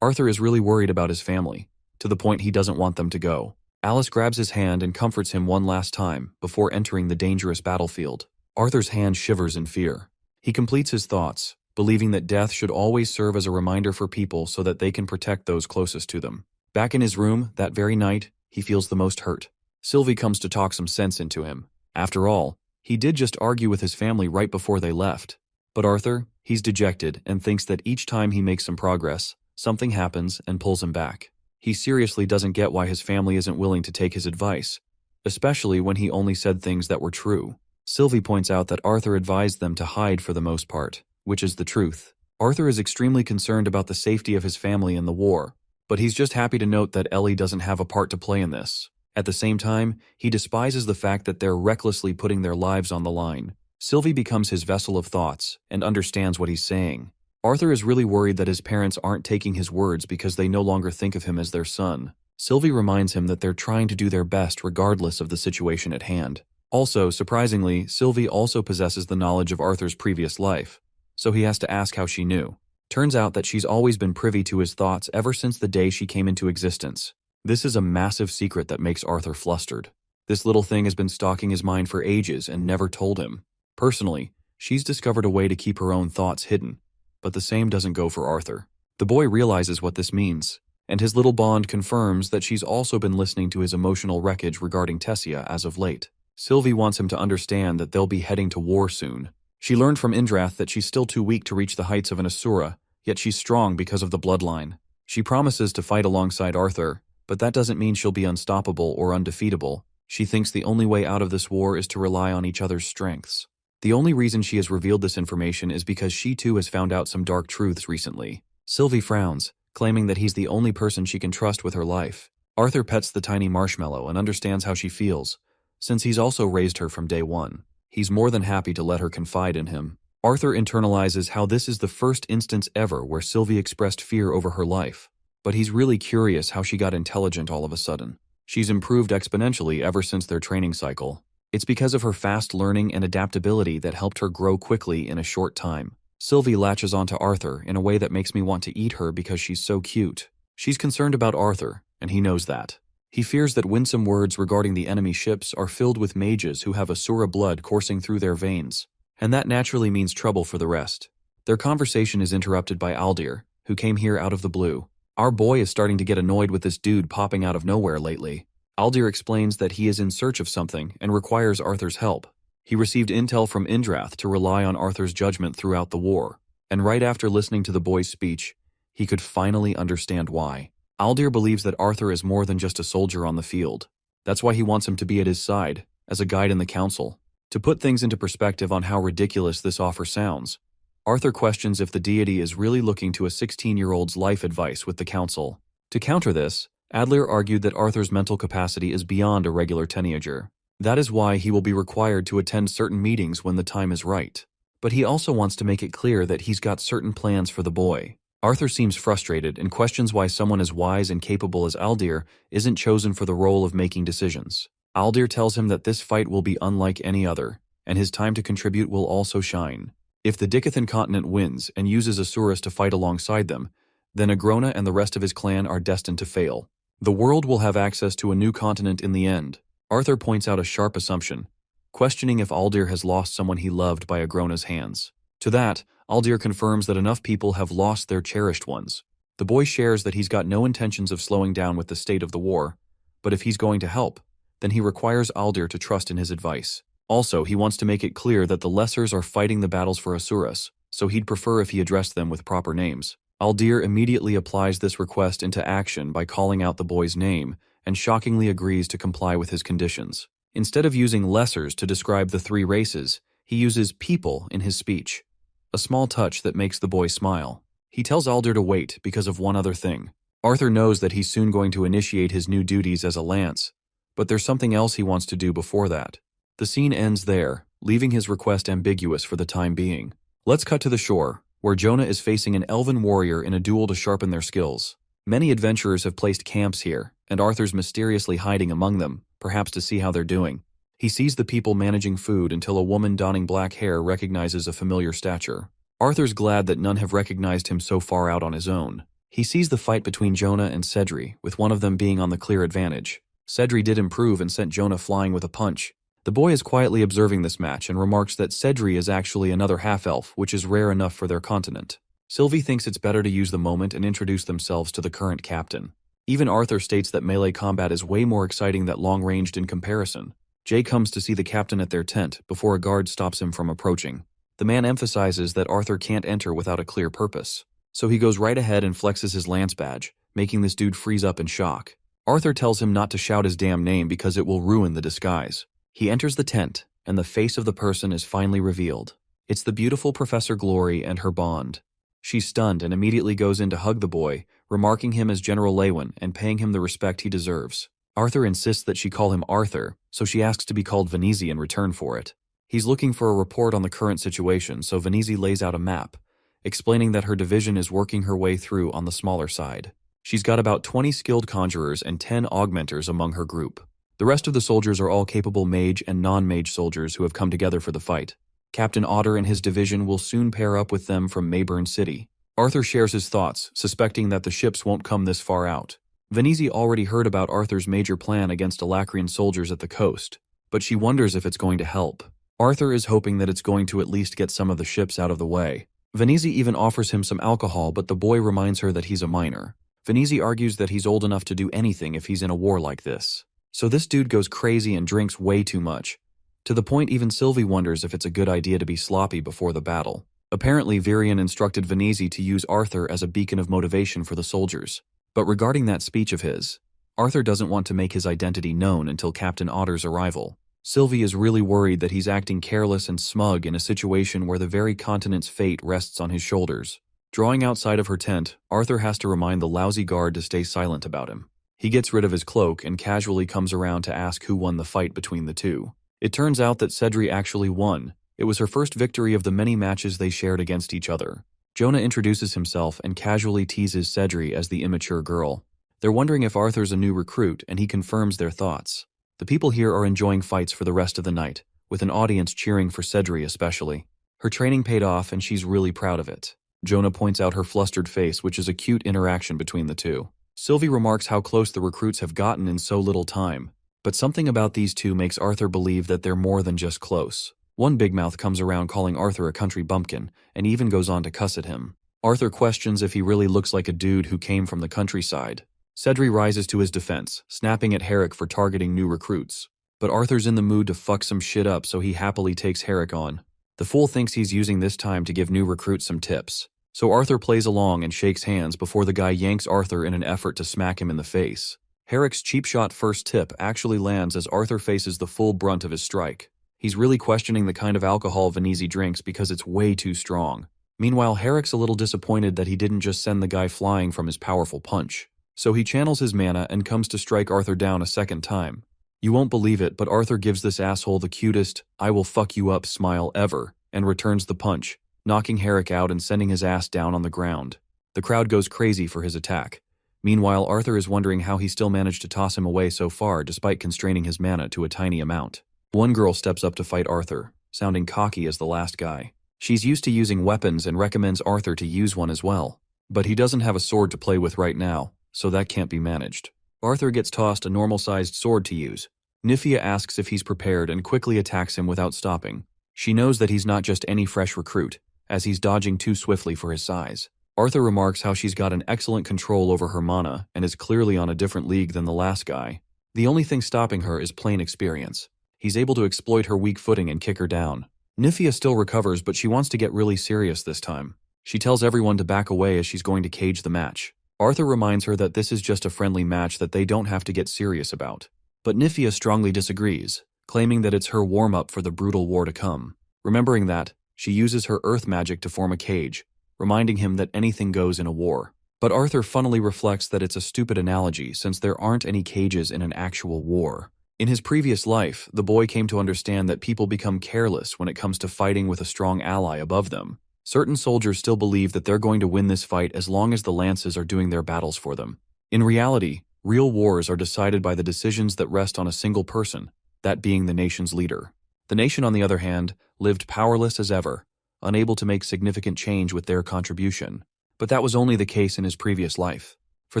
Arthur is really worried about his family, to the point he doesn't want them to go. Alice grabs his hand and comforts him one last time before entering the dangerous battlefield. Arthur's hand shivers in fear. He completes his thoughts, believing that death should always serve as a reminder for people so that they can protect those closest to them. Back in his room, that very night, he feels the most hurt. Sylvie comes to talk some sense into him. After all, he did just argue with his family right before they left. But Arthur, he's dejected and thinks that each time he makes some progress, something happens and pulls him back. He seriously doesn't get why his family isn't willing to take his advice, especially when he only said things that were true. Sylvie points out that Arthur advised them to hide for the most part, which is the truth. Arthur is extremely concerned about the safety of his family in the war, but he's just happy to note that Ellie doesn't have a part to play in this. At the same time, he despises the fact that they're recklessly putting their lives on the line. Sylvie becomes his vessel of thoughts and understands what he's saying. Arthur is really worried that his parents aren't taking his words because they no longer think of him as their son. Sylvie reminds him that they're trying to do their best regardless of the situation at hand. Also, surprisingly, Sylvie also possesses the knowledge of Arthur's previous life, so he has to ask how she knew. Turns out that she's always been privy to his thoughts ever since the day she came into existence. This is a massive secret that makes Arthur flustered. This little thing has been stalking his mind for ages and never told him. Personally, she's discovered a way to keep her own thoughts hidden, but the same doesn't go for Arthur. The boy realizes what this means, and his little bond confirms that she's also been listening to his emotional wreckage regarding Tessia as of late. Sylvie wants him to understand that they'll be heading to war soon. She learned from Indrath that she's still too weak to reach the heights of an Asura, yet she's strong because of the bloodline. She promises to fight alongside Arthur, but that doesn't mean she'll be unstoppable or undefeatable. She thinks the only way out of this war is to rely on each other's strengths. The only reason she has revealed this information is because she too has found out some dark truths recently. Sylvie frowns, claiming that he's the only person she can trust with her life. Arthur pets the tiny marshmallow and understands how she feels, since he's also raised her from day one. He's more than happy to let her confide in him. Arthur internalizes how this is the first instance ever where Sylvie expressed fear over her life, but he's really curious how she got intelligent all of a sudden. She's improved exponentially ever since their training cycle. It's because of her fast learning and adaptability that helped her grow quickly in a short time. Sylvie latches onto Arthur in a way that makes me want to eat her because she's so cute. She's concerned about Arthur, and he knows that. He fears that winsome words regarding the enemy ships are filled with mages who have Asura blood coursing through their veins, and that naturally means trouble for the rest. Their conversation is interrupted by Aldir, who came here out of the blue. Our boy is starting to get annoyed with this dude popping out of nowhere lately. Aldir explains that he is in search of something and requires Arthur's help. He received intel from Indrath to rely on Arthur's judgment throughout the war, and right after listening to the boy's speech, he could finally understand why. Aldir believes that Arthur is more than just a soldier on the field. That's why he wants him to be at his side, as a guide in the council. To put things into perspective on how ridiculous this offer sounds, Arthur questions if the deity is really looking to a 16-year-old's life advice with the council. To counter this, Adler argued that Arthur's mental capacity is beyond a regular teenager. That is why he will be required to attend certain meetings when the time is right. But he also wants to make it clear that he's got certain plans for the boy. Arthur seems frustrated and questions why someone as wise and capable as Aldir isn't chosen for the role of making decisions. Aldir tells him that this fight will be unlike any other, and his time to contribute will also shine. If the Dicathan continent wins and uses Asuras to fight alongside them, then Agrona and the rest of his clan are destined to fail. The world will have access to a new continent in the end. Arthur points out a sharp assumption, questioning if Aldir has lost someone he loved by Agrona's hands. To that, Aldir confirms that enough people have lost their cherished ones. The boy shares that he's got no intentions of slowing down with the state of the war, but if he's going to help, then he requires Aldir to trust in his advice. Also, he wants to make it clear that the Lessers are fighting the battles for Asuras, so he'd prefer if he addressed them with proper names. Aldir immediately applies this request into action by calling out the boy's name, and shockingly agrees to comply with his conditions. Instead of using Lessers to describe the three races, he uses people in his speech. a small touch that makes the boy smile. He tells Alder to wait because of one other thing. Arthur knows that he's soon going to initiate his new duties as a lance, but there's something else he wants to do before that. The scene ends there, leaving his request ambiguous for the time being. Let's cut to the shore, where Jonah is facing an elven warrior in a duel to sharpen their skills. Many adventurers have placed camps here, and Arthur's mysteriously hiding among them, perhaps to see how they're doing. He sees the people managing food until a woman donning black hair recognizes a familiar stature. Arthur's glad that none have recognized him so far out on his own. He sees the fight between Jonah and Cedri, with one of them being on the clear advantage. Cedri did improve and sent Jonah flying with a punch. The boy is quietly observing this match and remarks that Cedri is actually another half-elf, which is rare enough for their continent. Sylvie thinks it's better to use the moment and introduce themselves to the current captain. Even Arthur states that melee combat is way more exciting than long-ranged in comparison. Jay comes to see the captain at their tent before a guard stops him from approaching. The man emphasizes that Arthur can't enter without a clear purpose, so he goes right ahead and flexes his lance badge, making this dude freeze up in shock. Arthur tells him not to shout his damn name because it will ruin the disguise. He enters the tent, and the face of the person is finally revealed. It's the beautiful Professor Glory and her bond. She's stunned and immediately goes in to hug the boy, remarking him as General Lewin and paying him the respect he deserves. Arthur insists that she call him Arthur, so she asks to be called Venezi in return for it. He's looking for a report on the current situation, so Venezi lays out a map, explaining that her division is working her way through on the smaller side. She's got about 20 skilled conjurers and 10 augmenters among her group. The rest of the soldiers are all capable mage and non-mage soldiers who have come together for the fight. Captain Otter and his division will soon pair up with them from Mayburn City. Arthur shares his thoughts, suspecting that the ships won't come this far out. Venezi already heard about Arthur's major plan against Alacrian soldiers at the coast, but she wonders if it's going to help. Arthur is hoping that it's going to at least get some of the ships out of the way. Venezi even offers him some alcohol, but the boy reminds her that he's a minor. Venezi argues that he's old enough to do anything if he's in a war like this. So this dude goes crazy and drinks way too much, to the point even Sylvie wonders if it's a good idea to be sloppy before the battle. Apparently, Virion instructed Venezi to use Arthur as a beacon of motivation for the soldiers. But regarding that speech of his, Arthur doesn't want to make his identity known until Captain Otter's arrival. Sylvie is really worried that he's acting careless and smug in a situation where the very continent's fate rests on his shoulders. Drawing outside of her tent, Arthur has to remind the lousy guard to stay silent about him. He gets rid of his cloak and casually comes around to ask who won the fight between the two. It turns out that Cedri actually won. It was her first victory of the many matches they shared against each other. Jonah introduces himself and casually teases Cedri as the immature girl. They're wondering if Arthur's a new recruit, and he confirms their thoughts. The people here are enjoying fights for the rest of the night, with an audience cheering for Cedri especially. Her training paid off and she's really proud of it. Jonah points out her flustered face, which is a cute interaction between the two. Sylvie remarks how close the recruits have gotten in so little time, but something about these two makes Arthur believe that they're more than just close. One big mouth comes around calling Arthur a country bumpkin, and even goes on to cuss at him. Arthur questions if he really looks like a dude who came from the countryside. Cedri rises to his defense, snapping at Herrick for targeting new recruits. But Arthur's in the mood to fuck some shit up, so he happily takes Herrick on. The fool thinks he's using this time to give new recruits some tips. So Arthur plays along and shakes hands before the guy yanks Arthur in an effort to smack him in the face. Herrick's cheap shot first tip actually lands as Arthur faces the full brunt of his strike. He's really questioning the kind of alcohol Venezi drinks because it's way too strong. Meanwhile, Herrick's a little disappointed that he didn't just send the guy flying from his powerful punch. So he channels his mana and comes to strike Arthur down a second time. You won't believe it, but Arthur gives this asshole the cutest, "I will fuck you up" smile ever, and returns the punch, knocking Herrick out and sending his ass down on the ground. The crowd goes crazy for his attack. Meanwhile, Arthur is wondering how he still managed to toss him away so far despite constraining his mana to a tiny amount. One girl steps up to fight Arthur, sounding cocky as the last guy. She's used to using weapons and recommends Arthur to use one as well. But he doesn't have a sword to play with right now, so that can't be managed. Arthur gets tossed a normal-sized sword to use. Nifia asks if he's prepared and quickly attacks him without stopping. She knows that he's not just any fresh recruit, as he's dodging too swiftly for his size. Arthur remarks how she's got an excellent control over her mana and is clearly on a different league than the last guy. The only thing stopping her is plain experience. He's able to exploit her weak footing and kick her down. Nifia still recovers, but she wants to get really serious this time. She tells everyone to back away as she's going to cage the match. Arthur reminds her that this is just a friendly match that they don't have to get serious about. But Nifia strongly disagrees, claiming that it's her warm-up for the brutal war to come. Remembering that, She uses her earth magic to form a cage, reminding him that anything goes in a war. But Arthur funnily reflects that it's a stupid analogy since there aren't any cages in an actual war. In his previous life, the boy came to understand that people become careless when it comes to fighting with a strong ally above them. Certain soldiers still believe that they're going to win this fight as long as the lances are doing their battles for them. In reality, real wars are decided by the decisions that rest on a single person, that being the nation's leader. The nation, on the other hand, lived powerless as ever, unable to make significant change with their contribution. But that was only the case in his previous life. For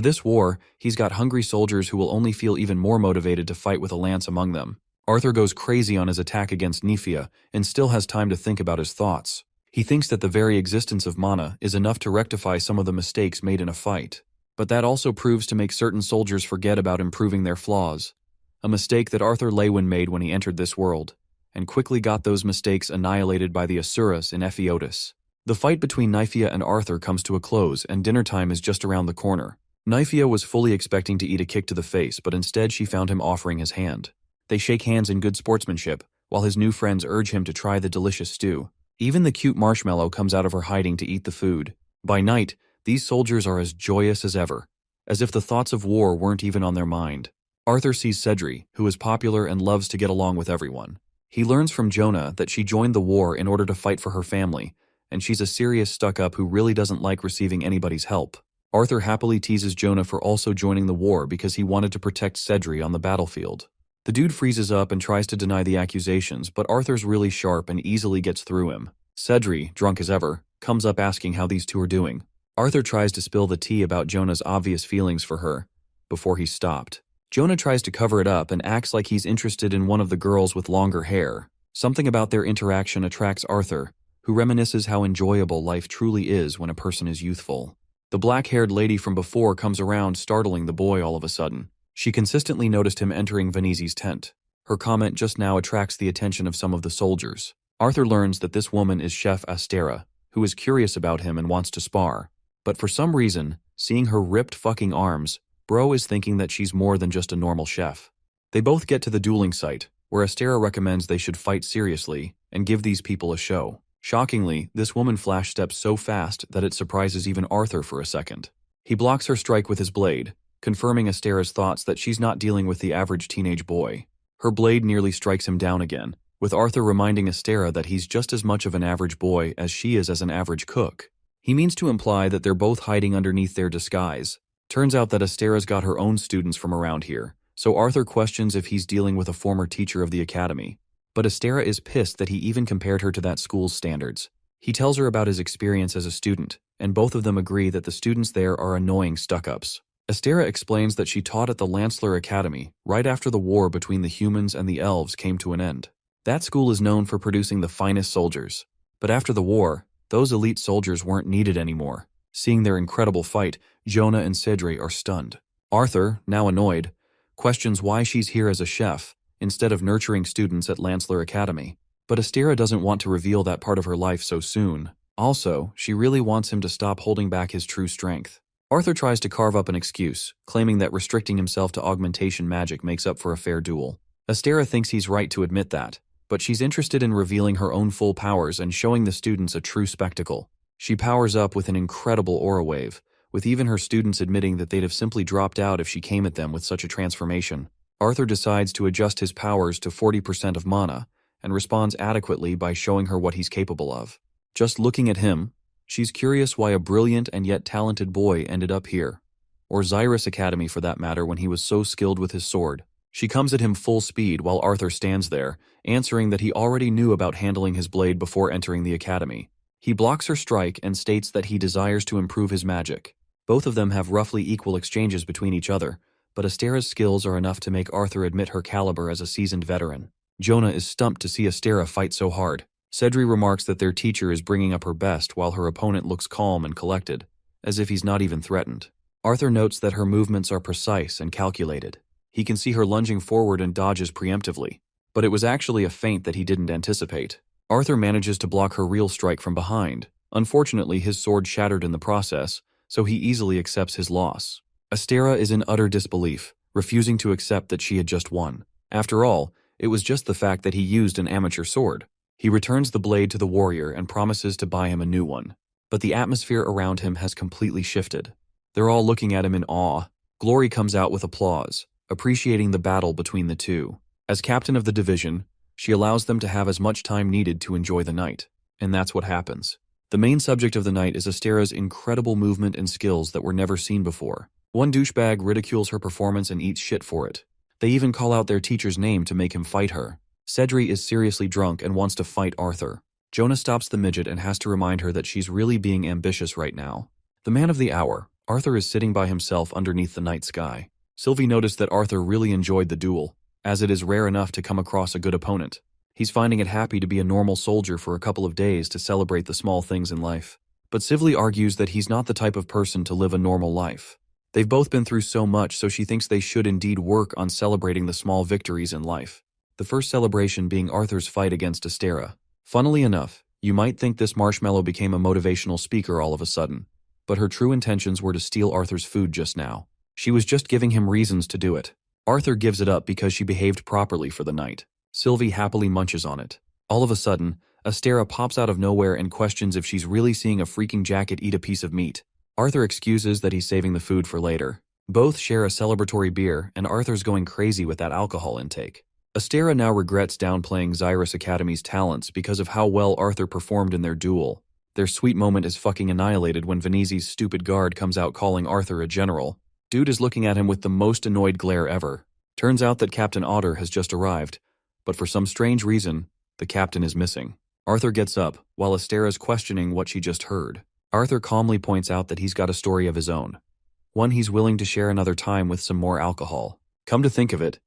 this war, he's got hungry soldiers who will only feel even more motivated to fight with a lance among them. Arthur goes crazy on his attack against Nifia and still has time to think about his thoughts. He thinks that the very existence of mana is enough to rectify some of the mistakes made in a fight. But that also proves to make certain soldiers forget about improving their flaws. A mistake that Arthur Lewin made when he entered this world, and quickly got those mistakes annihilated by the Asuras in Epheotis. The fight between Nifia and Arthur comes to a close and dinner time is just around the corner. Nifia was fully expecting to eat a kick to the face, but instead she found him offering his hand. They shake hands in good sportsmanship, while his new friends urge him to try the delicious stew. Even the cute marshmallow comes out of her hiding to eat the food. By night, these soldiers are as joyous as ever, as if the thoughts of war weren't even on their mind. Arthur sees Sylvie, who is popular and loves to get along with everyone. He learns from Jonah that she joined the war in order to fight for her family, and she's a serious stuck-up who really doesn't like receiving anybody's help. Arthur happily teases Jonah for also joining the war because he wanted to protect Sylvie on the battlefield. The dude freezes up and tries to deny the accusations, but Arthur's really sharp and easily gets through him. Sylvie, drunk as ever, comes up asking how these two are doing. Arthur tries to spill the tea about Jonah's obvious feelings for her, before he stopped. Jonah tries to cover it up and acts like he's interested in one of the girls with longer hair. Something about their interaction attracts Arthur, who reminisces how enjoyable life truly is when a person is youthful. The black-haired lady from before comes around, startling the boy all of a sudden. She consistently noticed him entering Venizi's tent. Her comment just now attracts the attention of some of the soldiers. Arthur learns that this woman is Chef Asura, who is curious about him and wants to spar. But for some reason, seeing her ripped fucking arms, Bro is thinking that she's more than just a normal chef. They both get to the dueling site, where Asura recommends they should fight seriously and give these people a show. Shockingly, this woman flash steps so fast that it surprises even Arthur for a second. He blocks her strike with his blade, confirming Asura's thoughts that she's not dealing with the average teenage boy. Her blade nearly strikes him down again, with Arthur reminding Asura that he's just as much of an average boy as she is as an average cook. He means to imply that they're both hiding underneath their disguise. Turns out that Asura's got her own students from around here, so Arthur questions if he's dealing with a former teacher of the academy. But Asura is pissed that he even compared her to that school's standards. He tells her about his experience as a student, and both of them agree that the students there are annoying stuck-ups. Asura explains that she taught at the Lancellor Academy right after the war between the humans and the elves came to an end. That school is known for producing the finest soldiers. But after the war, those elite soldiers weren't needed anymore. Seeing their incredible fight, Jonah and Sylvie are stunned. Arthur, now annoyed, questions why she's here as a chef, instead of nurturing students at Lancellor Academy. But Asura doesn't want to reveal that part of her life so soon. Also, she really wants him to stop holding back his true strength. Arthur tries to carve up an excuse, claiming that restricting himself to augmentation magic makes up for a fair duel. Asura thinks he's right to admit that, but she's interested in revealing her own full powers and showing the students a true spectacle. She powers up with an incredible aura wave, with even her students admitting that they'd have simply dropped out if she came at them with such a transformation. Arthur decides to adjust his powers to 40% of mana, and responds adequately by showing her what he's capable of. Just looking at him, she's curious why a brilliant and yet talented boy ended up here, or Xyrus Academy for that matter when he was so skilled with his sword. She comes at him full speed while Arthur stands there, answering that he already knew about handling his blade before entering the academy. He blocks her strike and states that he desires to improve his magic. Both of them have roughly equal exchanges between each other, but Astera's skills are enough to make Arthur admit her caliber as a seasoned veteran. Jonah is stumped to see Asura fight so hard. Sylvie remarks that their teacher is bringing up her best while her opponent looks calm and collected, as if he's not even threatened. Arthur notes that her movements are precise and calculated. He can see her lunging forward and dodges preemptively, but it was actually a feint that he didn't anticipate. Arthur manages to block her real strike from behind. Unfortunately, his sword shattered in the process, so he easily accepts his loss. Asura is in utter disbelief, refusing to accept that she had just won. After all, it was just the fact that he used an amateur sword. He returns the blade to the warrior and promises to buy him a new one. But the atmosphere around him has completely shifted. They're all looking at him in awe. Glory comes out with applause, appreciating the battle between the two. As captain of the division, she allows them to have as much time needed to enjoy the night. And that's what happens. The main subject of the night is Astera's incredible movement and skills that were never seen before. One douchebag ridicules her performance and eats shit for it. They even call out their teacher's name to make him fight her. Cedri is seriously drunk and wants to fight Arthur. Jonah stops the midget and has to remind her that she's really being ambitious right now. The man of the hour, Arthur, is sitting by himself underneath the night sky. Sylvie noticed that Arthur really enjoyed the duel, as it is rare enough to come across a good opponent. He's finding it happy to be a normal soldier for a couple of days to celebrate the small things in life. But Sylvie argues that he's not the type of person to live a normal life. They've both been through so much, so she thinks they should indeed work on celebrating the small victories in life. The first celebration being Arthur's fight against Astera. Funnily enough, you might think this marshmallow became a motivational speaker all of a sudden, but her true intentions were to steal Arthur's food just now. She was just giving him reasons to do it. Arthur gives it up because she behaved properly for the night. Sylvie happily munches on it. All of a sudden, Astera pops out of nowhere and questions if she's really seeing a freaking jacket eat a piece of meat. Arthur excuses that he's saving the food for later. Both share a celebratory beer, and Arthur's going crazy with that alcohol intake. Astera now regrets downplaying Xyrus Academy's talents because of how well Arthur performed in their duel. Their sweet moment is fucking annihilated when Venezzi's stupid guard comes out calling Arthur a general. Dude is looking at him with the most annoyed glare ever. Turns out that Captain Otter has just arrived, but for some strange reason, the captain is missing. Arthur gets up, while Astera's questioning what she just heard. Arthur calmly points out that he's got a story of his own. One he's willing to share another time with some more alcohol. Come to think of it,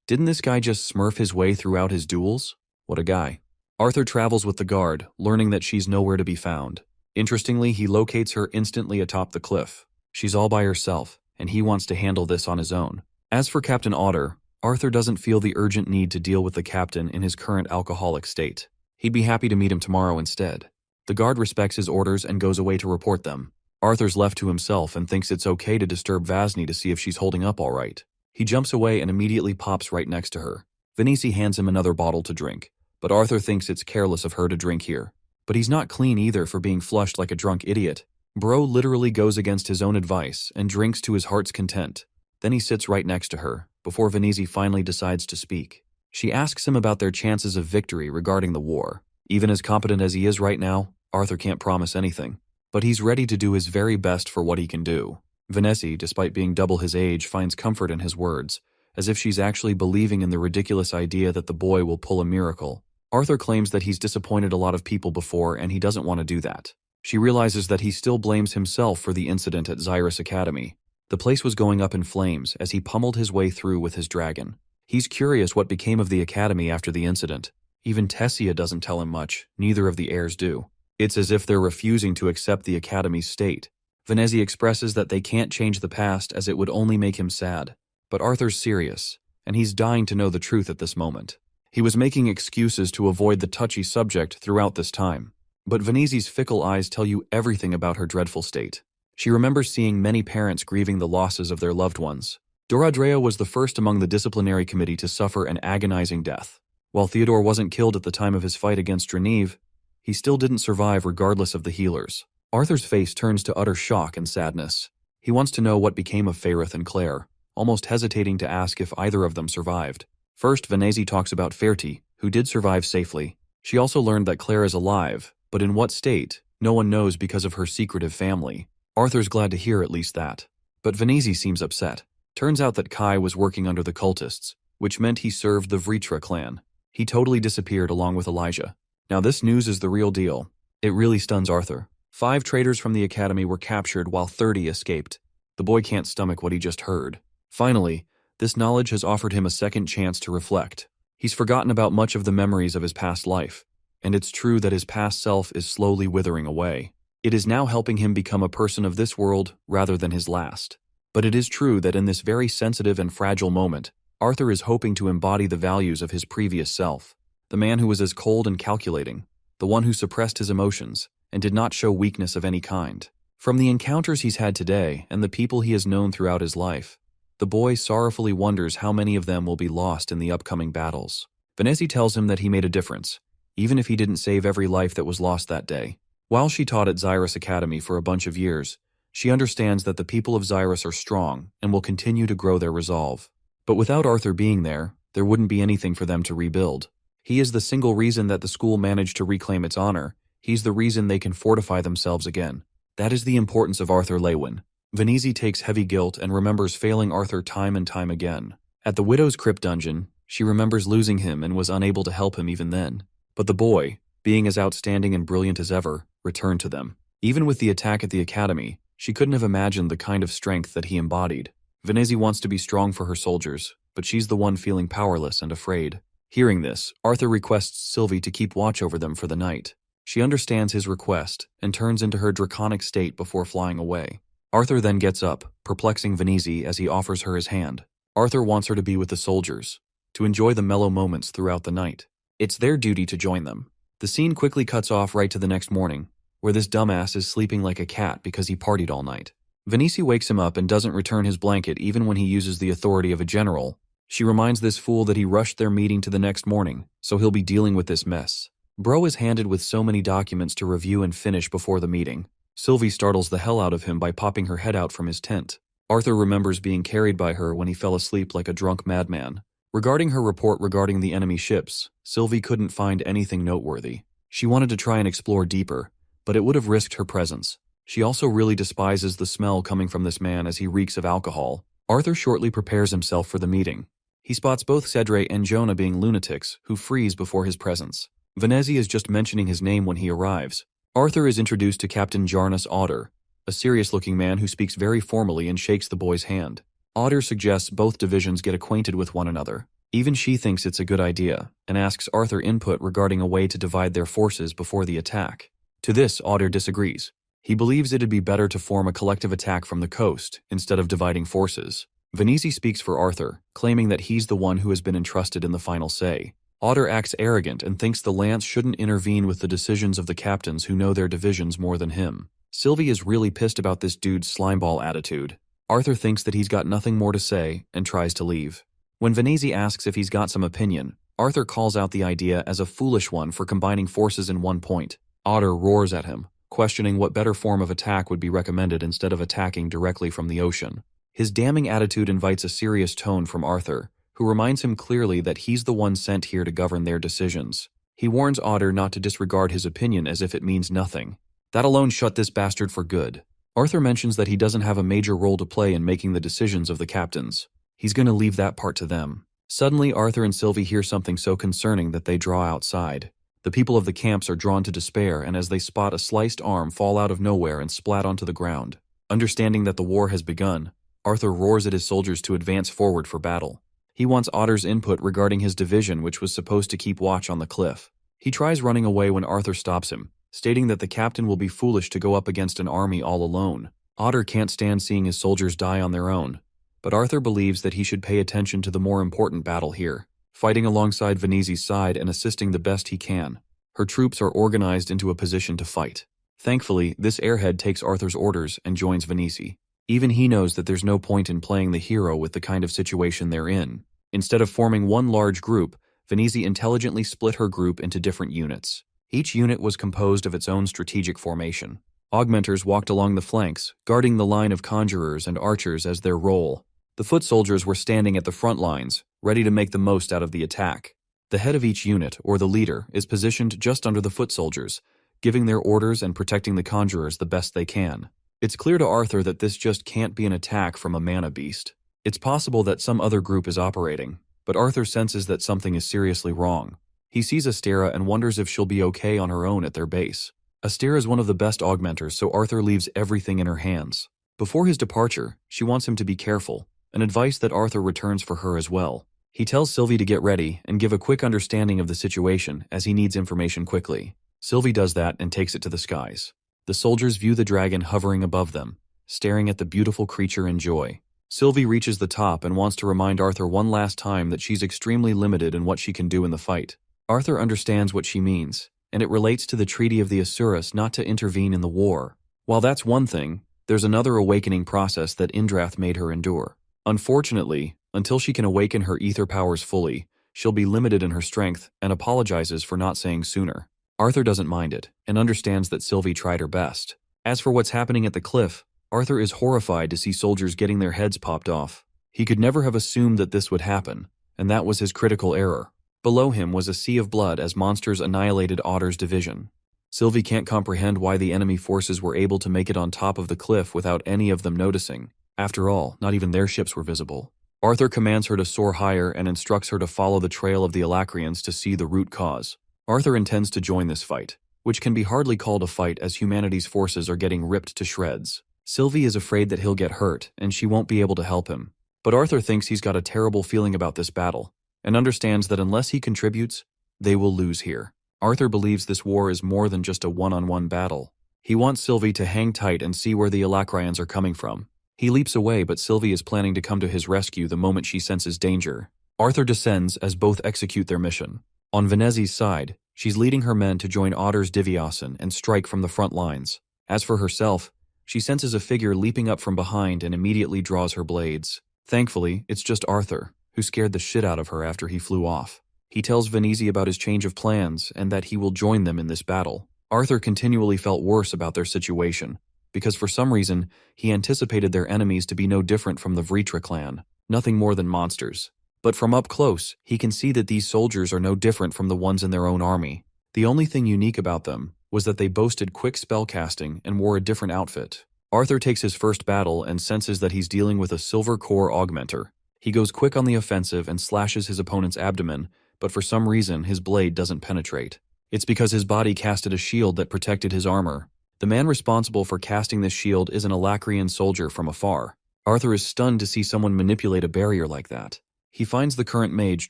didn't this guy just smurf his way throughout his duels? What a guy. Arthur travels with the guard, learning that she's nowhere to be found. Interestingly, he locates her instantly atop the cliff. She's all by herself, and he wants to handle this on his own. As for Captain Otter, Arthur doesn't feel the urgent need to deal with the captain in his current alcoholic state. He'd be happy to meet him tomorrow instead. The guard respects his orders and goes away to report them. Arthur's left to himself and thinks it's okay to disturb Vasni to see if she's holding up all right. He jumps away and immediately pops right next to her. Venezzi hands him another bottle to drink, but Arthur thinks it's careless of her to drink here. But he's not clean either for being flushed like a drunk idiot. Bro literally goes against his own advice and drinks to his heart's content. Then he sits right next to her, before Venezzi finally decides to speak. She asks him about their chances of victory regarding the war. Even as competent as he is right now, Arthur can't promise anything, but he's ready to do his very best for what he can do. Venezzi, despite being double his age, finds comfort in his words, as if she's actually believing in the ridiculous idea that the boy will pull a miracle. Arthur claims that he's disappointed a lot of people before and he doesn't want to do that. She realizes that he still blames himself for the incident at Xyrus Academy. The place was going up in flames as he pummeled his way through with his dragon. He's curious what became of the academy after the incident. Even Tessia doesn't tell him much, neither of the heirs do. It's as if they're refusing to accept the academy's state. Venezzi expresses that they can't change the past as it would only make him sad. But Arthur's serious, and he's dying to know the truth at this moment. He was making excuses to avoid the touchy subject throughout this time. But Venezzi's fickle eyes tell you everything about her dreadful state. She remembers seeing many parents grieving the losses of their loved ones. Doradrea was the first among the disciplinary committee to suffer an agonizing death. While Theodore wasn't killed at the time of his fight against Drenive, he still didn't survive regardless of the healers. Arthur's face turns to utter shock and sadness. He wants to know what became of Fairith and Claire, almost hesitating to ask if either of them survived. First, Venezzi talks about Ferti, who did survive safely. She also learned that Claire is alive, but in what state, no one knows because of her secretive family. Arthur's glad to hear at least that. But Venezzi seems upset. Turns out that Kai was working under the cultists, which meant he served the Vritra clan. He totally disappeared along with Elijah. Now this news is the real deal. It really stuns Arthur. 5 traitors from the academy were captured while 30 escaped. The boy can't stomach what he just heard. Finally, this knowledge has offered him a second chance to reflect. He's forgotten about much of the memories of his past life, and it's true that his past self is slowly withering away. It is now helping him become a person of this world rather than his last. But it is true that in this very sensitive and fragile moment, Arthur is hoping to embody the values of his previous self. The man who was as cold and calculating, the one who suppressed his emotions, and did not show weakness of any kind. From the encounters he's had today and the people he has known throughout his life, the boy sorrowfully wonders how many of them will be lost in the upcoming battles. Venezzi tells him that he made a difference, even if he didn't save every life that was lost that day. While she taught at Xyrus Academy for a bunch of years, she understands that the people of Xyrus are strong and will continue to grow their resolve. But without Arthur being there wouldn't be anything for them to rebuild. He is the single reason that the school managed to reclaim its honor. He's the reason they can fortify themselves again. That is the importance of Arthur Lewin. Venezi takes heavy guilt and remembers failing Arthur time and time again. At the Widow's Crypt dungeon, she remembers losing him and was unable to help him even then. But the boy, being as outstanding and brilliant as ever, returned to them. Even with the attack at the academy, she couldn't have imagined the kind of strength that he embodied. Venezi wants to be strong for her soldiers, but she's the one feeling powerless and afraid. Hearing this, Arthur requests Sylvie to keep watch over them for the night. She understands his request and turns into her draconic state before flying away. Arthur then gets up, perplexing Venezi as he offers her his hand. Arthur wants her to be with the soldiers, to enjoy the mellow moments throughout the night. It's their duty to join them. The scene quickly cuts off right to the next morning, where this dumbass is sleeping like a cat because he partied all night. Venezi wakes him up and doesn't return his blanket even when he uses the authority of a general. She reminds this fool that he rushed their meeting to the next morning, so he'll be dealing with this mess. Bro is handed with so many documents to review and finish before the meeting. Sylvie startles the hell out of him by popping her head out from his tent. Arthur remembers being carried by her when he fell asleep like a drunk madman. Regarding her report regarding the enemy ships, Sylvie couldn't find anything noteworthy. She wanted to try and explore deeper, but it would have risked her presence. She also really despises the smell coming from this man as he reeks of alcohol. Arthur shortly prepares himself for the meeting. He spots both Cedre and Jonah being lunatics who freeze before his presence. Venezi is just mentioning his name when he arrives. Arthur is introduced to Captain Jarnus Otter, a serious-looking man who speaks very formally and shakes the boy's hand. Otter suggests both divisions get acquainted with one another. Even she thinks it's a good idea, and asks Arthur input regarding a way to divide their forces before the attack. To this, Otter disagrees. He believes it'd be better to form a collective attack from the coast, instead of dividing forces. Venezi speaks for Arthur, claiming that he's the one who has been entrusted in the final say. Otter acts arrogant and thinks the lance shouldn't intervene with the decisions of the captains who know their divisions more than him. Sylvie is really pissed about this dude's slimeball attitude. Arthur thinks that he's got nothing more to say and tries to leave. When Venezi asks if he's got some opinion, Arthur calls out the idea as a foolish one for combining forces in one point. Otter roars at him, questioning what better form of attack would be recommended instead of attacking directly from the ocean. His damning attitude invites a serious tone from Arthur, who reminds him clearly that he's the one sent here to govern their decisions. He warns Otter not to disregard his opinion as if it means nothing. That alone shut this bastard for good. Arthur mentions that he doesn't have a major role to play in making the decisions of the captains. He's going to leave that part to them. Suddenly, Arthur and Sylvie hear something so concerning that they draw outside. The people of the camps are drawn to despair, and as they spot a sliced arm fall out of nowhere and splat onto the ground. Understanding that the war has begun, Arthur roars at his soldiers to advance forward for battle. He wants Otter's input regarding his division, which was supposed to keep watch on the cliff. He tries running away when Arthur stops him, stating that the captain will be foolish to go up against an army all alone. Otter can't stand seeing his soldiers die on their own, but Arthur believes that he should pay attention to the more important battle here, fighting alongside Venezi's side and assisting the best he can. Her troops are organized into a position to fight. Thankfully, this airhead takes Arthur's orders and joins Venezi. Even he knows that there's no point in playing the hero with the kind of situation they're in. Instead of forming one large group, Venezi intelligently split her group into different units. Each unit was composed of its own strategic formation. Augmenters walked along the flanks, guarding the line of conjurers and archers as their role. The foot soldiers were standing at the front lines, ready to make the most out of the attack. The head of each unit, or the leader, is positioned just under the foot soldiers, giving their orders and protecting the conjurers the best they can. It's clear to Arthur that this just can't be an attack from a mana beast. It's possible that some other group is operating, but Arthur senses that something is seriously wrong. He sees Astera and wonders if she'll be okay on her own at their base. Astera is one of the best augmenters, so Arthur leaves everything in her hands. Before his departure, she wants him to be careful, an advice that Arthur returns for her as well. He tells Sylvie to get ready and give a quick understanding of the situation as he needs information quickly. Sylvie does that and takes it to the skies. The soldiers view the dragon hovering above them, staring at the beautiful creature in joy. Sylvie reaches the top and wants to remind Arthur one last time that she's extremely limited in what she can do in the fight. Arthur understands what she means, and it relates to the treaty of the Asuras not to intervene in the war. While that's one thing, there's another awakening process that Indrath made her endure. Unfortunately, until she can awaken her ether powers fully, she'll be limited in her strength and apologizes for not saying sooner. Arthur doesn't mind it and understands that Sylvie tried her best. As for what's happening at the cliff, Arthur is horrified to see soldiers getting their heads popped off. He could never have assumed that this would happen, and that was his critical error. Below him was a sea of blood as monsters annihilated Otter's division. Sylvie can't comprehend why the enemy forces were able to make it on top of the cliff without any of them noticing. After all, not even their ships were visible. Arthur commands her to soar higher and instructs her to follow the trail of the Alacrians to see the root cause. Arthur intends to join this fight, which can be hardly called a fight as humanity's forces are getting ripped to shreds. Sylvie is afraid that he'll get hurt and she won't be able to help him. But Arthur thinks he's got a terrible feeling about this battle, and understands that unless he contributes, they will lose here. Arthur believes this war is more than just a one-on-one battle. He wants Sylvie to hang tight and see where the Alacrians are coming from. He leaps away, but Sylvie is planning to come to his rescue the moment she senses danger. Arthur descends as both execute their mission. On Venezi's side, she's leading her men to join Otter's Divyasan and strike from the front lines. As for herself, she senses a figure leaping up from behind and immediately draws her blades. Thankfully, it's just Arthur, who scared the shit out of her after he flew off. He tells Venezi about his change of plans and that he will join them in this battle. Arthur continually felt worse about their situation, because for some reason, he anticipated their enemies to be no different from the Vritra clan, nothing more than monsters. But from up close, he can see that these soldiers are no different from the ones in their own army. The only thing unique about them was that they boasted quick spellcasting and wore a different outfit. Arthur takes his first battle and senses that he's dealing with a silver core augmenter. He goes quick on the offensive and slashes his opponent's abdomen, but for some reason his blade doesn't penetrate. It's because his body casted a shield that protected his armor. The man responsible for casting this shield is an Alacrian soldier from afar. Arthur is stunned to see someone manipulate a barrier like that. He finds the current mage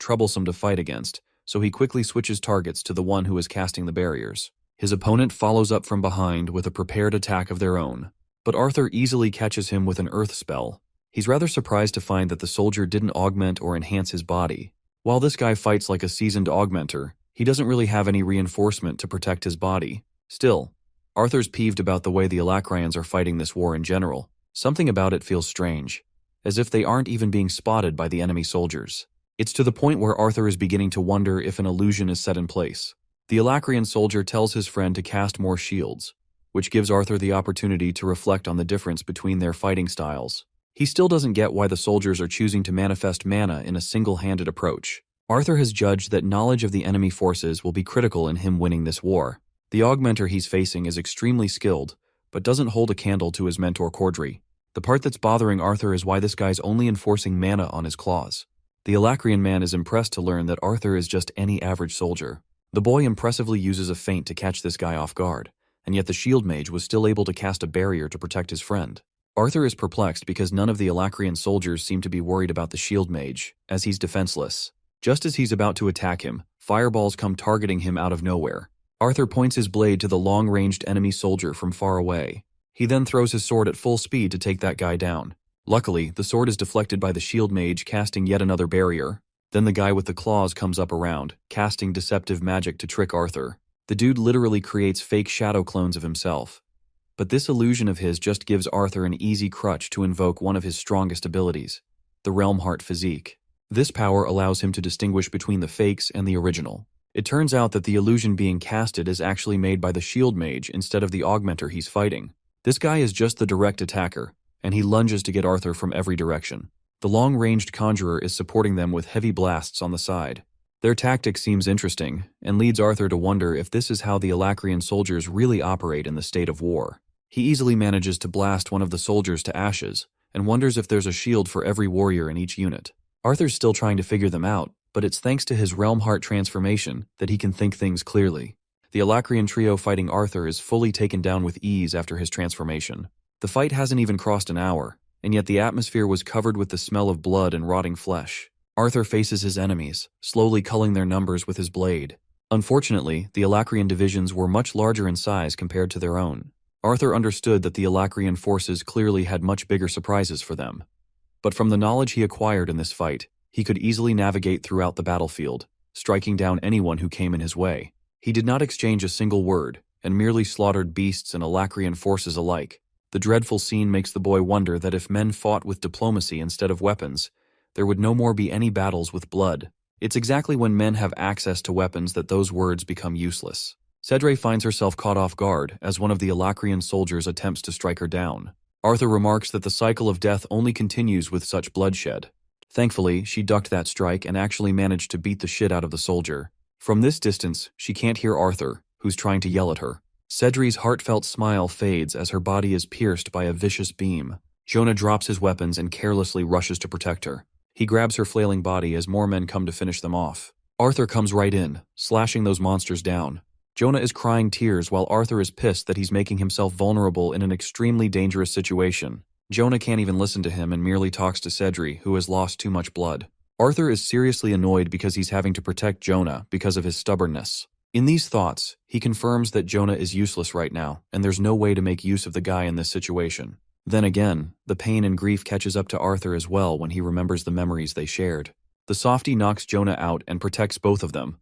troublesome to fight against, so he quickly switches targets to the one who is casting the barriers. His opponent follows up from behind with a prepared attack of their own, but Arthur easily catches him with an earth spell. He's rather surprised to find that the soldier didn't augment or enhance his body. While this guy fights like a seasoned augmenter, he doesn't really have any reinforcement to protect his body. Still, Arthur's peeved about the way the Alacrians are fighting this war in general. Something about it feels strange, as if they aren't even being spotted by the enemy soldiers. It's to the point where Arthur is beginning to wonder if an illusion is set in place. The Alacrian soldier tells his friend to cast more shields, which gives Arthur the opportunity to reflect on the difference between their fighting styles. He still doesn't get why the soldiers are choosing to manifest mana in a single-handed approach. Arthur has judged that knowledge of the enemy forces will be critical in him winning this war. The augmenter he's facing is extremely skilled, but doesn't hold a candle to his mentor Cordry. The part that's bothering Arthur is why this guy's only enforcing mana on his claws. The Alacrian man is impressed to learn that Arthur is just any average soldier. The boy impressively uses a feint to catch this guy off guard, and yet the shield mage was still able to cast a barrier to protect his friend. Arthur is perplexed because none of the Alacrian soldiers seem to be worried about the shield mage, as he's defenseless. Just as he's about to attack him, fireballs come targeting him out of nowhere. Arthur points his blade to the long-ranged enemy soldier from far away. He then throws his sword at full speed to take that guy down. Luckily, the sword is deflected by the shield mage casting yet another barrier. Then the guy with the claws comes up around, casting deceptive magic to trick Arthur. The dude literally creates fake shadow clones of himself. But this illusion of his just gives Arthur an easy crutch to invoke one of his strongest abilities, the Realm Heart Physique. This power allows him to distinguish between the fakes and the original. It turns out that the illusion being casted is actually made by the shield mage instead of the augmenter he's fighting. This guy is just the direct attacker, and he lunges to get Arthur from every direction. The long-ranged conjurer is supporting them with heavy blasts on the side. Their tactic seems interesting, and leads Arthur to wonder if this is how the Alacrian soldiers really operate in the state of war. He easily manages to blast one of the soldiers to ashes, and wonders if there's a shield for every warrior in each unit. Arthur's still trying to figure them out, but it's thanks to his Realm Heart transformation that he can think things clearly. The Alacrian trio fighting Arthur is fully taken down with ease after his transformation. The fight hasn't even crossed an hour, and yet the atmosphere was covered with the smell of blood and rotting flesh. Arthur faces his enemies, slowly culling their numbers with his blade. Unfortunately, the Alacrian divisions were much larger in size compared to their own. Arthur understood that the Alacrian forces clearly had much bigger surprises for them. But from the knowledge he acquired in this fight, he could easily navigate throughout the battlefield, striking down anyone who came in his way. He did not exchange a single word, and merely slaughtered beasts and Alacrian forces alike. The dreadful scene makes the boy wonder that if men fought with diplomacy instead of weapons, there would no more be any battles with blood. It's exactly when men have access to weapons that those words become useless. Cedre finds herself caught off guard as one of the Alacrian soldiers attempts to strike her down. Arthur remarks that the cycle of death only continues with such bloodshed. Thankfully, she ducked that strike and actually managed to beat the shit out of the soldier. From this distance, she can't hear Arthur, who's trying to yell at her. Cedre's heartfelt smile fades as her body is pierced by a vicious beam. Jonah drops his weapons and carelessly rushes to protect her. He grabs her flailing body as more men come to finish them off. Arthur comes right in, slashing those monsters down. Jonah is crying tears while Arthur is pissed that he's making himself vulnerable in an extremely dangerous situation. Jonah can't even listen to him and merely talks to Cedre, who has lost too much blood. Arthur is seriously annoyed because he's having to protect Jonah because of his stubbornness. In these thoughts, he confirms that Jonah is useless right now, and there's no way to make use of the guy in this situation. Then again, the pain and grief catches up to Arthur as well when he remembers the memories they shared. The softie knocks Jonah out and protects both of them,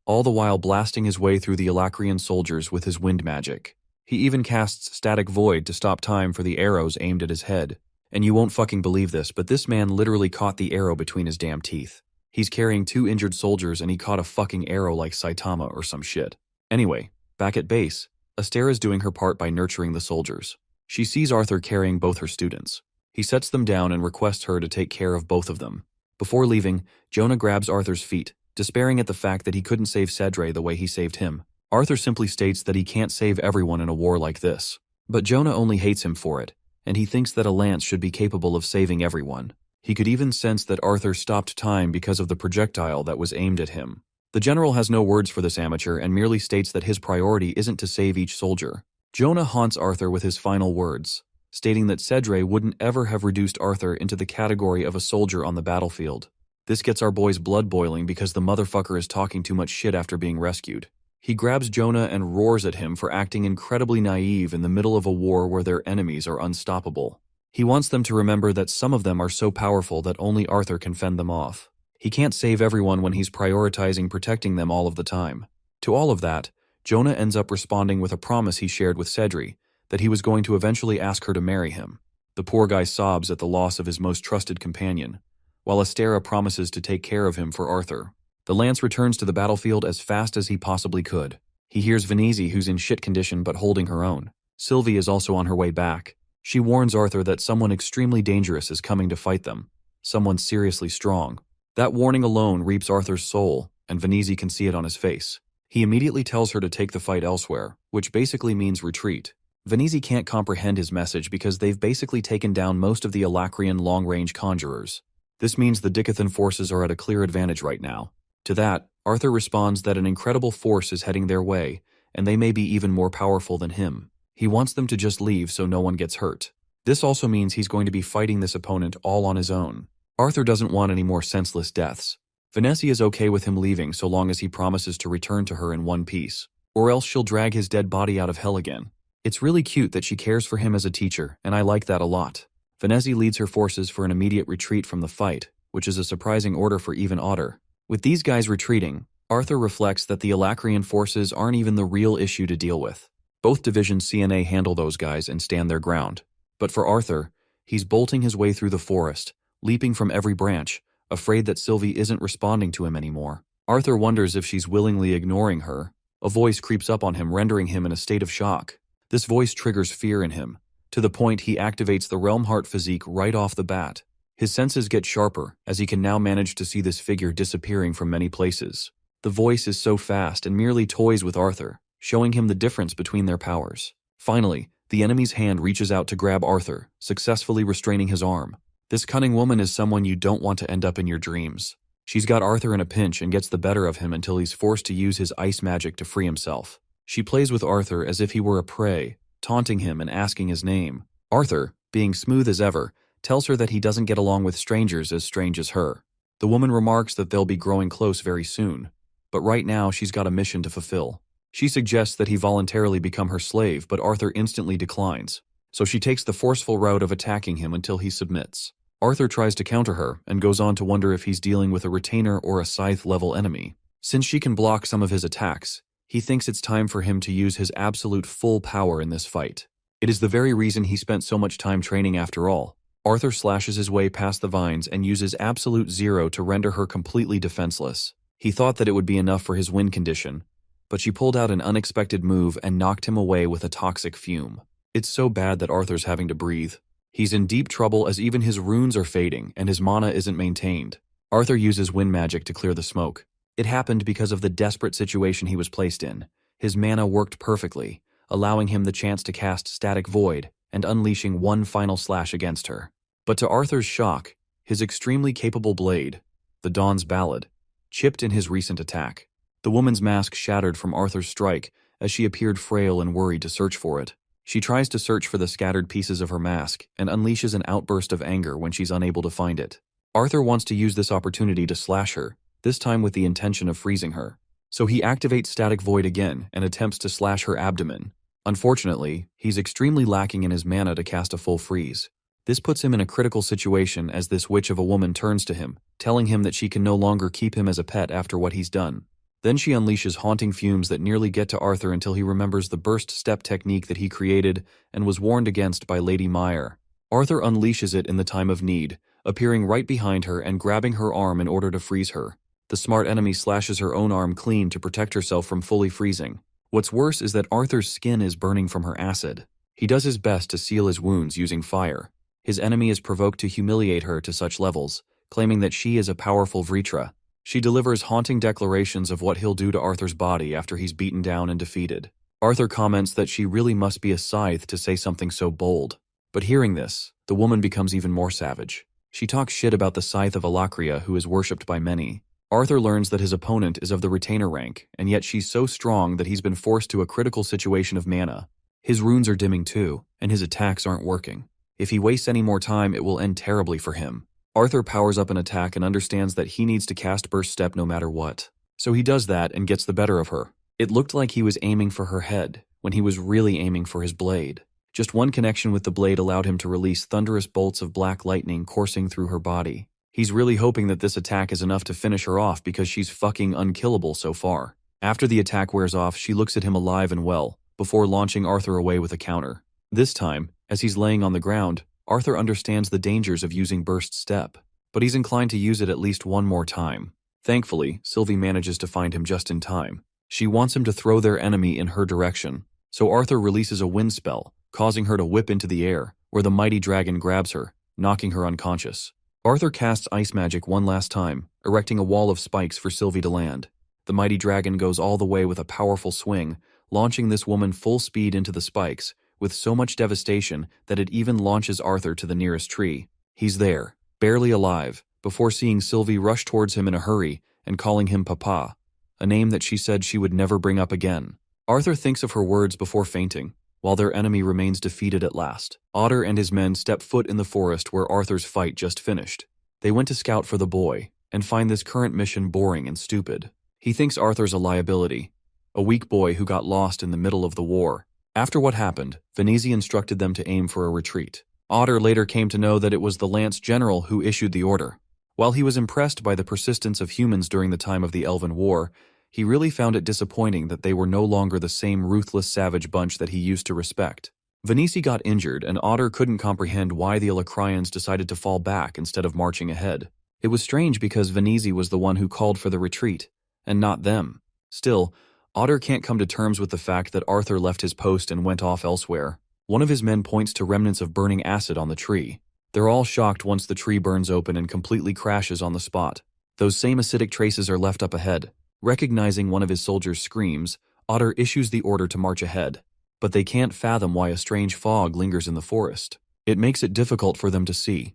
all the while blasting his way through the Alacrian soldiers with his wind magic. He even casts Static Void to stop time for the arrows aimed at his head. And you won't fucking believe this, but this man literally caught the arrow between his damn teeth. He's carrying 2 injured soldiers and he caught a fucking arrow like Saitama or some shit. Anyway, back at base, Astera's doing her part by nurturing the soldiers. She sees Arthur carrying both her students. He sets them down and requests her to take care of both of them. Before leaving, Jonah grabs Arthur's feet, despairing at the fact that he couldn't save Cedre the way he saved him. Arthur simply states that he can't save everyone in a war like this. But Jonah only hates him for it, and he thinks that a lance should be capable of saving everyone. He could even sense that Arthur stopped time because of the projectile that was aimed at him. The general has no words for this amateur and merely states that his priority isn't to save each soldier. Jonah haunts Arthur with his final words, stating that Cedre wouldn't ever have reduced Arthur into the category of a soldier on the battlefield. This gets our boy's blood boiling because the motherfucker is talking too much shit after being rescued. He grabs Jonah and roars at him for acting incredibly naive in the middle of a war where their enemies are unstoppable. He wants them to remember that some of them are so powerful that only Arthur can fend them off. He can't save everyone when he's prioritizing protecting them all of the time. To all of that, Jonah ends up responding with a promise he shared with Cedre, that he was going to eventually ask her to marry him. The poor guy sobs at the loss of his most trusted companion, while Astera promises to take care of him for Arthur. The lance returns to the battlefield as fast as he possibly could. He hears Venise, who's in shit condition but holding her own. Sylvie is also on her way back. She warns Arthur that someone extremely dangerous is coming to fight them. Someone seriously strong. That warning alone reaps Arthur's soul, and Venise can see it on his face. He immediately tells her to take the fight elsewhere, which basically means retreat. Venise can't comprehend his message because they've basically taken down most of the Alacrian long-range conjurers. This means the Dicathan forces are at a clear advantage right now. To that, Arthur responds that an incredible force is heading their way, and they may be even more powerful than him. He wants them to just leave so no one gets hurt. This also means he's going to be fighting this opponent all on his own. Arthur doesn't want any more senseless deaths. Vanessa is okay with him leaving so long as he promises to return to her in one piece, or else she'll drag his dead body out of hell again. It's really cute that she cares for him as a teacher, and I like that a lot. Vanessa leads her forces for an immediate retreat from the fight, which is a surprising order for even Otter. With these guys retreating, Arthur reflects that the Alacrian forces aren't even the real issue to deal with. Both divisions CNA handle those guys and stand their ground. But for Arthur, he's bolting his way through the forest, leaping from every branch, afraid that Sylvie isn't responding to him anymore. Arthur wonders if she's willingly ignoring her. A voice creeps up on him, rendering him in a state of shock. This voice triggers fear in him, to the point he activates the Realm Heart physique right off the bat. His senses get sharper, as he can now manage to see this figure disappearing from many places. The voice is so fast and merely toys with Arthur, showing him the difference between their powers. Finally, the enemy's hand reaches out to grab Arthur, successfully restraining his arm. This cunning woman is someone you don't want to end up in your dreams. She's got Arthur in a pinch and gets the better of him until he's forced to use his ice magic to free himself. She plays with Arthur as if he were a prey, taunting him and asking his name. Arthur, being smooth as ever, tells her that he doesn't get along with strangers as strange as her. The woman remarks that they'll be growing close very soon, but right now she's got a mission to fulfill. She suggests that he voluntarily become her slave, but Arthur instantly declines, so she takes the forceful route of attacking him until he submits. Arthur tries to counter her and goes on to wonder if he's dealing with a retainer or a scythe-level enemy. Since she can block some of his attacks, he thinks it's time for him to use his absolute full power in this fight. It is the very reason he spent so much time training after all. Arthur slashes his way past the vines and uses absolute zero to render her completely defenseless. He thought that it would be enough for his win condition, but she pulled out an unexpected move and knocked him away with a toxic fume. It's so bad that Arthur's having to breathe. He's in deep trouble as even his runes are fading and his mana isn't maintained. Arthur uses wind magic to clear the smoke. It happened because of the desperate situation he was placed in. His mana worked perfectly, allowing him the chance to cast Static Void and unleashing one final slash against her. But to Arthur's shock, his extremely capable blade, the Dawn's Ballad, chipped in his recent attack. The woman's mask shattered from Arthur's strike as she appeared frail and worried to search for it. She tries to search for the scattered pieces of her mask and unleashes an outburst of anger when she's unable to find it. Arthur wants to use this opportunity to slash her, this time with the intention of freezing her. So he activates Static Void again and attempts to slash her abdomen. Unfortunately, he's extremely lacking in his mana to cast a full freeze. This puts him in a critical situation as this witch of a woman turns to him, telling him that she can no longer keep him as a pet after what he's done. Then she unleashes haunting fumes that nearly get to Arthur until he remembers the burst step technique that he created and was warned against by Lady Meyer. Arthur unleashes it in the time of need, appearing right behind her and grabbing her arm in order to freeze her. The smart enemy slashes her own arm clean to protect herself from fully freezing. What's worse is that Arthur's skin is burning from her acid. He does his best to seal his wounds using fire. His enemy is provoked to humiliate her to such levels, claiming that she is a powerful Vritra. She delivers haunting declarations of what he'll do to Arthur's body after he's beaten down and defeated. Arthur comments that she really must be a scythe to say something so bold. But hearing this, the woman becomes even more savage. She talks shit about the scythe of Alakria, who is worshipped by many. Arthur learns that his opponent is of the retainer rank, and yet she's so strong that he's been forced to a critical situation of mana. His runes are dimming too, and his attacks aren't working. If he wastes any more time, it will end terribly for him. Arthur powers up an attack and understands that he needs to cast Burst Step no matter what. So he does that and gets the better of her. It looked like he was aiming for her head, when he was really aiming for his blade. Just one connection with the blade allowed him to release thunderous bolts of black lightning coursing through her body. He's really hoping that this attack is enough to finish her off because she's fucking unkillable so far. After the attack wears off, she looks at him alive and well, before launching Arthur away with a counter. This time, as he's laying on the ground, Arthur understands the dangers of using Burst Step, but he's inclined to use it at least one more time. Thankfully, Sylvie manages to find him just in time. She wants him to throw their enemy in her direction, so Arthur releases a wind spell, causing her to whip into the air, where the mighty dragon grabs her, knocking her unconscious. Arthur casts ice magic one last time, erecting a wall of spikes for Sylvie to land. The mighty dragon goes all the way with a powerful swing, launching this woman full speed into the spikes, with so much devastation that it even launches Arthur to the nearest tree. He's there, barely alive, before seeing Sylvie rush towards him in a hurry and calling him Papa, a name that she said she would never bring up again. Arthur thinks of her words before fainting, while their enemy remains defeated at last. Otter and his men step foot in the forest where Arthur's fight just finished. They went to scout for the boy, and find this current mission boring and stupid. He thinks Arthur's a liability, a weak boy who got lost in the middle of the war. After what happened, Venezi instructed them to aim for a retreat. Otter later came to know that it was the Lance General who issued the order. While he was impressed by the persistence of humans during the time of the Elven War, he really found it disappointing that they were no longer the same ruthless savage bunch that he used to respect. Venezi got injured, and Otter couldn't comprehend why the Alacrians decided to fall back instead of marching ahead. It was strange because Venezi was the one who called for the retreat, and not them. Still, Otter can't come to terms with the fact that Arthur left his post and went off elsewhere. One of his men points to remnants of burning acid on the tree. They're all shocked once the tree burns open and completely crashes on the spot. Those same acidic traces are left up ahead. Recognizing one of his soldiers' screams, Otter issues the order to march ahead. But they can't fathom why a strange fog lingers in the forest. It makes it difficult for them to see,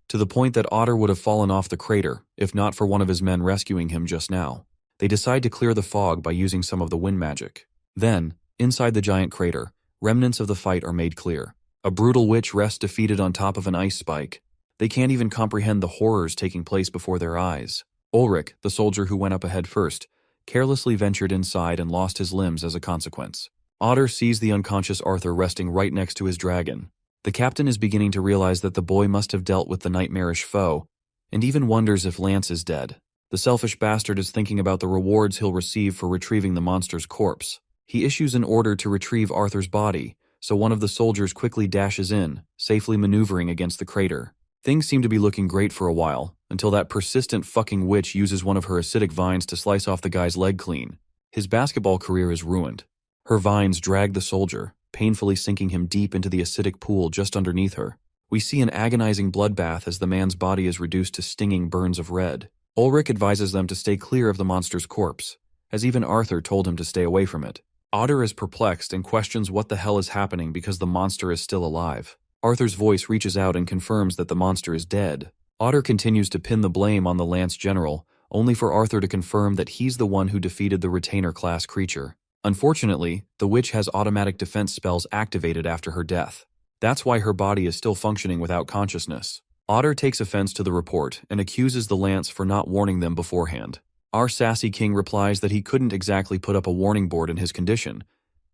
to the point that Otter would have fallen off the crater if not for one of his men rescuing him just now. They decide to clear the fog by using some of the wind magic. Then, inside the giant crater, remnants of the fight are made clear. A brutal witch rests defeated on top of an ice spike. They can't even comprehend the horrors taking place before their eyes. Ulrich, the soldier who went up ahead first, carelessly ventured inside and lost his limbs as a consequence. Otter sees the unconscious Arthur resting right next to his dragon. The captain is beginning to realize that the boy must have dealt with the nightmarish foe, and even wonders if Lance is dead. The selfish bastard is thinking about the rewards he'll receive for retrieving the monster's corpse. He issues an order to retrieve Arthur's body, so one of the soldiers quickly dashes in, safely maneuvering against the crater. Things seem to be looking great for a while, until that persistent fucking witch uses one of her acidic vines to slice off the guy's leg clean. His basketball career is ruined. Her vines drag the soldier, painfully sinking him deep into the acidic pool just underneath her. We see an agonizing bloodbath as the man's body is reduced to stinging burns of red. Ulrich advises them to stay clear of the monster's corpse, as even Arthur told him to stay away from it. Otter is perplexed and questions what the hell is happening because the monster is still alive. Arthur's voice reaches out and confirms that the monster is dead. Otter continues to pin the blame on the Lance General, only for Arthur to confirm that he's the one who defeated the retainer-class creature. Unfortunately, the witch has automatic defense spells activated after her death. That's why her body is still functioning without consciousness. Otter takes offense to the report and accuses the Lance for not warning them beforehand. Our sassy king replies that he couldn't exactly put up a warning board in his condition,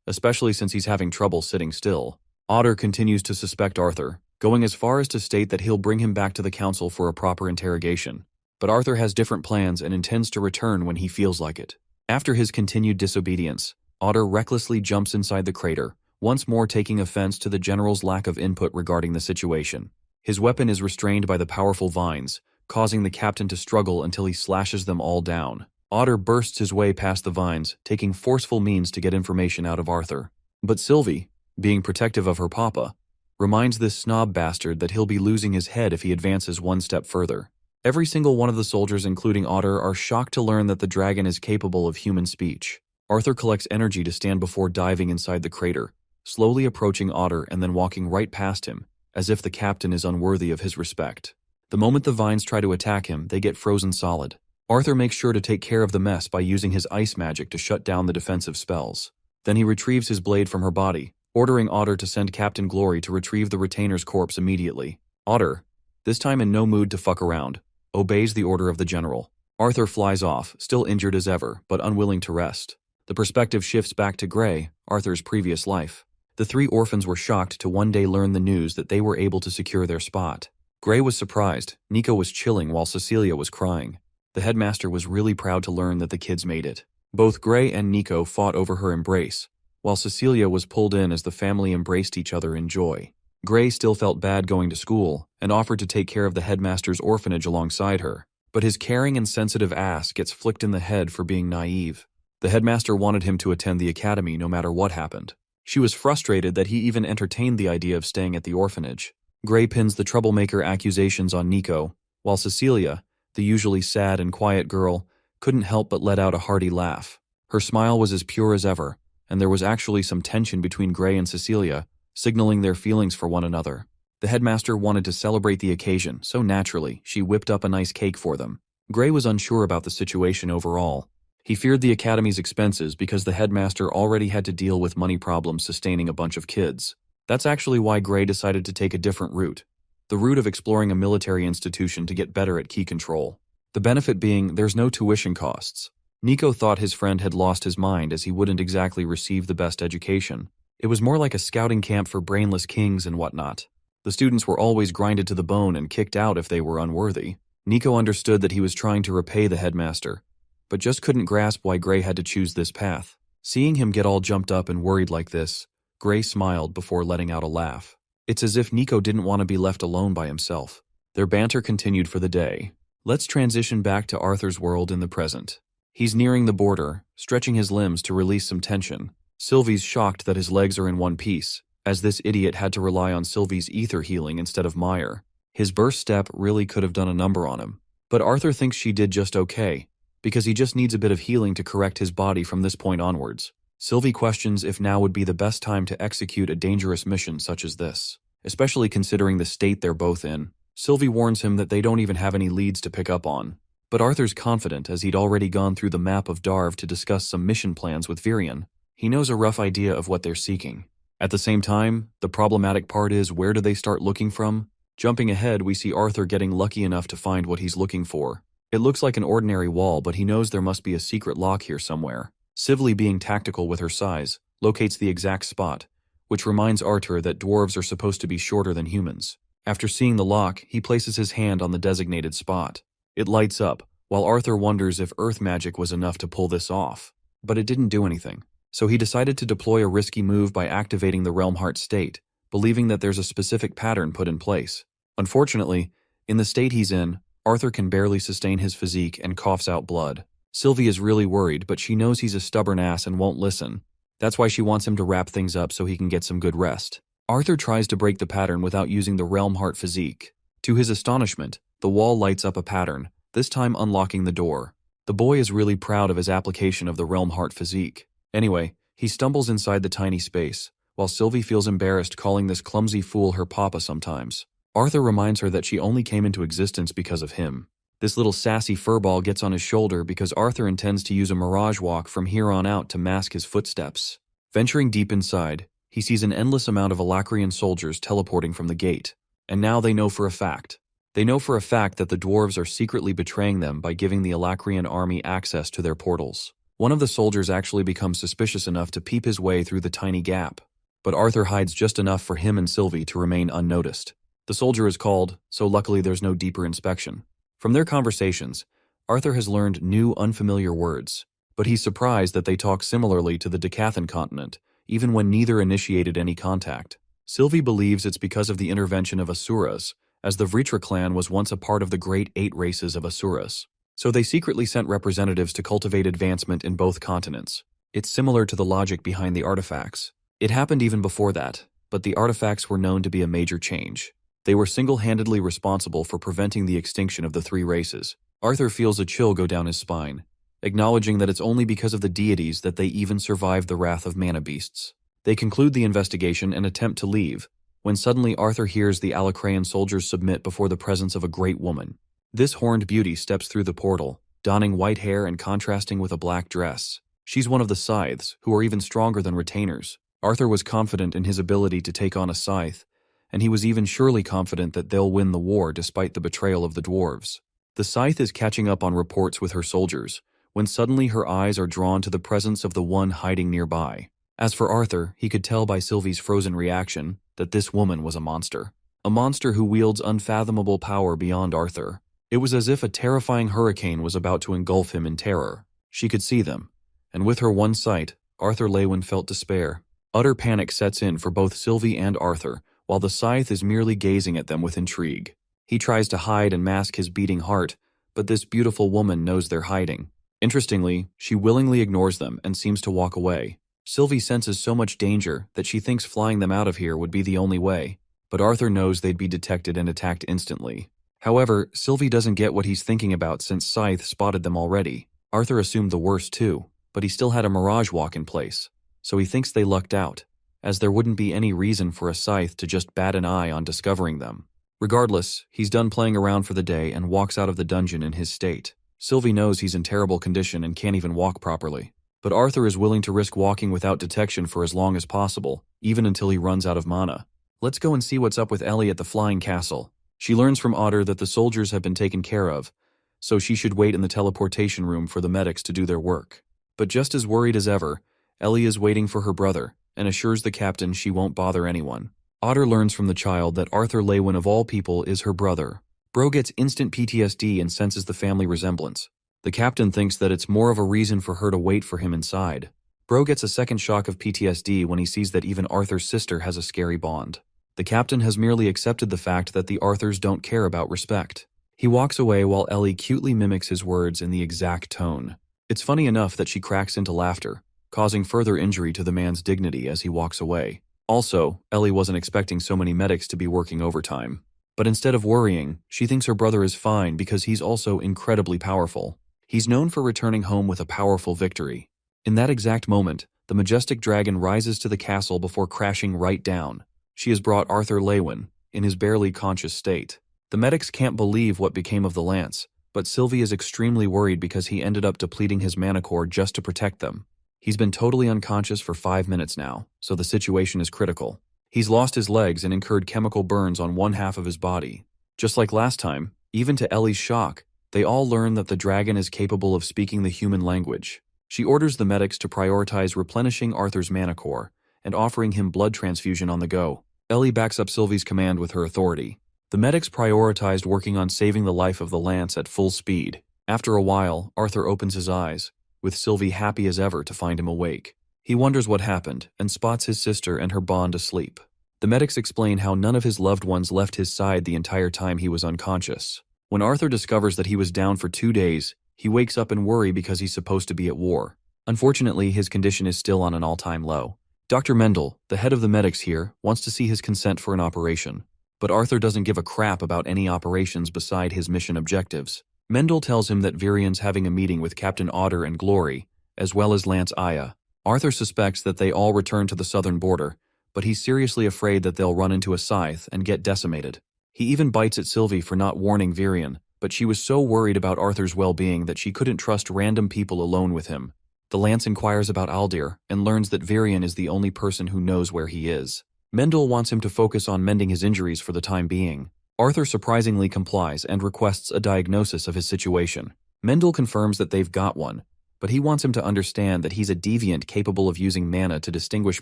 especially since he's having trouble sitting still. Otter continues to suspect Arthur, going as far as to state that he'll bring him back to the council for a proper interrogation. But Arthur has different plans and intends to return when he feels like it. After his continued disobedience, Otter recklessly jumps inside the crater, once more taking offense to the general's lack of input regarding the situation. His weapon is restrained by the powerful vines, causing the captain to struggle until he slashes them all down. Otter bursts his way past the vines, taking forceful means to get information out of Arthur. But Sylvie, being protective of her papa, reminds this snob bastard that he'll be losing his head if he advances one step further. Every single one of the soldiers, including Otter, are shocked to learn that the dragon is capable of human speech. Arthur collects energy to stand before diving inside the crater, slowly approaching Otter and then walking right past him, as if the captain is unworthy of his respect. The moment the vines try to attack him, they get frozen solid. Arthur makes sure to take care of the mess by using his ice magic to shut down the defensive spells. Then he retrieves his blade from her body, ordering Otter to send Captain Glory to retrieve the retainer's corpse immediately. Otter, this time in no mood to fuck around, obeys the order of the general. Arthur flies off, still injured as ever, but unwilling to rest. The perspective shifts back to Gray, Arthur's previous life. The three orphans were shocked to one day learn the news that they were able to secure their spot. Gray was surprised, Nico was chilling while Cecilia was crying. The headmaster was really proud to learn that the kids made it. Both Gray and Nico fought over her embrace, while Cecilia was pulled in as the family embraced each other in joy. Gray still felt bad going to school and offered to take care of the headmaster's orphanage alongside her, but his caring and sensitive ass gets flicked in the head for being naive. The headmaster wanted him to attend the academy no matter what happened. She was frustrated that he even entertained the idea of staying at the orphanage. Gray pins the troublemaker accusations on Nico, while Cecilia, the usually sad and quiet girl, couldn't help but let out a hearty laugh. Her smile was as pure as ever, and there was actually some tension between Gray and Cecilia, signaling their feelings for one another. The headmaster wanted to celebrate the occasion, so naturally, she whipped up a nice cake for them. Gray was unsure about the situation overall. He feared the academy's expenses because the headmaster already had to deal with money problems sustaining a bunch of kids. That's actually why Gray decided to take a different route. The route of exploring a military institution to get better at key control. The benefit being there's no tuition costs. Nico thought his friend had lost his mind as he wouldn't exactly receive the best education. It was more like a scouting camp for brainless kings and whatnot. The students were always grinded to the bone and kicked out if they were unworthy. Nico understood that he was trying to repay the headmaster, but just couldn't grasp why Gray had to choose this path. Seeing him get all jumped up and worried like this, Gray smiled before letting out a laugh. It's as if Nico didn't want to be left alone by himself. Their banter continued for the day. Let's transition back to Arthur's world in the present. He's nearing the border, stretching his limbs to release some tension. Sylvie's shocked that his legs are in one piece, as this idiot had to rely on Sylvie's ether healing instead of Meyer. His burst step really could have done a number on him. But Arthur thinks she did just okay, because he just needs a bit of healing to correct his body from this point onwards. Sylvie questions if now would be the best time to execute a dangerous mission such as this, especially considering the state they're both in. Sylvie warns him that they don't even have any leads to pick up on. But Arthur's confident as he'd already gone through the map of Darv to discuss some mission plans with Virion. He knows a rough idea of what they're seeking. At the same time, the problematic part is where do they start looking from? Jumping ahead, we see Arthur getting lucky enough to find what he's looking for. It looks like an ordinary wall, but he knows there must be a secret lock here somewhere. Sylvie, being tactical with her size, locates the exact spot, which reminds Arthur that dwarves are supposed to be shorter than humans. After seeing the lock, he places his hand on the designated spot. It lights up, while Arthur wonders if earth magic was enough to pull this off. But it didn't do anything. So he decided to deploy a risky move by activating the Realm Heart state, believing that there's a specific pattern put in place. Unfortunately, in the state he's in, Arthur can barely sustain his physique and coughs out blood. Sylvie is really worried, but she knows he's a stubborn ass and won't listen. That's why she wants him to wrap things up so he can get some good rest. Arthur tries to break the pattern without using the realm heart physique. To his astonishment, the wall lights up a pattern, this time unlocking the door. The boy is really proud of his application of the realm heart physique. Anyway, he stumbles inside the tiny space, while Sylvie feels embarrassed calling this clumsy fool her papa sometimes. Arthur reminds her that she only came into existence because of him. This little sassy furball gets on his shoulder because Arthur intends to use a mirage walk from here on out to mask his footsteps. Venturing deep inside, he sees an endless amount of Alacrian soldiers teleporting from the gate. And now they know for a fact. They know for a fact that the dwarves are secretly betraying them by giving the Alacrian army access to their portals. One of the soldiers actually becomes suspicious enough to peep his way through the tiny gap. But Arthur hides just enough for him and Sylvie to remain unnoticed. The soldier is called, so luckily there's no deeper inspection. From their conversations, Arthur has learned new unfamiliar words, but he's surprised that they talk similarly to the Decathan continent, even when neither initiated any contact. Sylvie believes it's because of the intervention of Asuras, as the Vritra clan was once a part of the great 8 races of Asuras. So they secretly sent representatives to cultivate advancement in both continents. It's similar to the logic behind the artifacts. It happened even before that, but the artifacts were known to be a major change. They were single-handedly responsible for preventing the extinction of the 3 races. Arthur feels a chill go down his spine, acknowledging that it's only because of the deities that they even survived the wrath of mana beasts. They conclude the investigation and attempt to leave, when suddenly Arthur hears the Alacrian soldiers submit before the presence of a great woman. This horned beauty steps through the portal, donning white hair and contrasting with a black dress. She's one of the scythes, who are even stronger than retainers. Arthur was confident in his ability to take on a scythe, and he was even surely confident that they'll win the war despite the betrayal of the dwarves. The scythe is catching up on reports with her soldiers, when suddenly her eyes are drawn to the presence of the one hiding nearby. As for Arthur, he could tell by Sylvie's frozen reaction that this woman was a monster. A monster who wields unfathomable power beyond Arthur. It was as if a terrifying hurricane was about to engulf him in terror. She could see them, and with her one sight, Arthur Lewin felt despair. Utter panic sets in for both Sylvie and Arthur, while the scythe is merely gazing at them with intrigue. He tries to hide and mask his beating heart, but this beautiful woman knows they're hiding. Interestingly, she willingly ignores them and seems to walk away. Sylvie senses so much danger that she thinks flying them out of here would be the only way, but Arthur knows they'd be detected and attacked instantly. However, Sylvie doesn't get what he's thinking about since Scythe spotted them already. Arthur assumed the worst too, but he still had a mirage walk in place, so he thinks they lucked out, as there wouldn't be any reason for a Scythe to just bat an eye on discovering them. Regardless, he's done playing around for the day and walks out of the dungeon in his state. Sylvie knows he's in terrible condition and can't even walk properly, but Arthur is willing to risk walking without detection for as long as possible, even until he runs out of mana. Let's go and see what's up with Ellie at the flying castle. She learns from Otter that the soldiers have been taken care of, so she should wait in the teleportation room for the medics to do their work. But just as worried as ever, Ellie is waiting for her brother and assures the captain she won't bother anyone. Otter learns from the child that Arthur Lewin of all people is her brother. Bro gets instant PTSD and senses the family resemblance. The captain thinks that it's more of a reason for her to wait for him inside. Bro gets a second shock of PTSD when he sees that even Arthur's sister has a scary bond. The captain has merely accepted the fact that the Arthurs don't care about respect. He walks away while Ellie cutely mimics his words in the exact tone. It's funny enough that she cracks into laughter, causing further injury to the man's dignity as he walks away. Also, Ellie wasn't expecting so many medics to be working overtime. But instead of worrying, she thinks her brother is fine because he's also incredibly powerful. He's known for returning home with a powerful victory. In that exact moment, the majestic dragon rises to the castle before crashing right down. She has brought Arthur Lewin, in his barely conscious state. The medics can't believe what became of the lance, but Sylvie is extremely worried because he ended up depleting his mana core just to protect them. He's been totally unconscious for 5 minutes now, so the situation is critical. He's lost his legs and incurred chemical burns on one half of his body. Just like last time, even to Ellie's shock, they all learn that the dragon is capable of speaking the human language. She orders the medics to prioritize replenishing Arthur's mana core and offering him blood transfusion on the go. Ellie backs up Sylvie's command with her authority. The medics prioritized working on saving the life of the lance at full speed. After a while, Arthur opens his eyes, with Sylvie happy as ever to find him awake. He wonders what happened and spots his sister and her bond asleep. The medics explain how none of his loved ones left his side the entire time he was unconscious. When Arthur discovers that he was down for 2 days, he wakes up in worry because he's supposed to be at war. Unfortunately, his condition is still on an all-time low. Dr. Mendel, the head of the medics here, wants to see his consent for an operation. But Arthur doesn't give a crap about any operations beside his mission objectives. Mendel tells him that Virian's having a meeting with Captain Otter and Glory, as well as Lance Aya. Arthur suspects that they all return to the southern border, but he's seriously afraid that they'll run into a scythe and get decimated. He even bites at Sylvie for not warning Virian, but she was so worried about Arthur's well-being that she couldn't trust random people alone with him. The Lance inquires about Aldir and learns that Virian is the only person who knows where he is. Mendel wants him to focus on mending his injuries for the time being. Arthur surprisingly complies and requests a diagnosis of his situation. Mendel confirms that they've got one, but he wants him to understand that he's a deviant capable of using mana to distinguish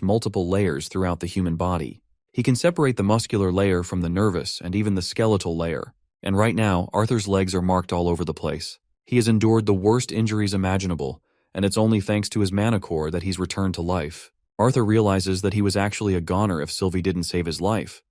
multiple layers throughout the human body. He can separate the muscular layer from the nervous and even the skeletal layer. And right now, Arthur's legs are marked all over the place. He has endured the worst injuries imaginable, and it's only thanks to his mana core that he's returned to life. Arthur realizes that he was actually a goner if Sylvie didn't save his life,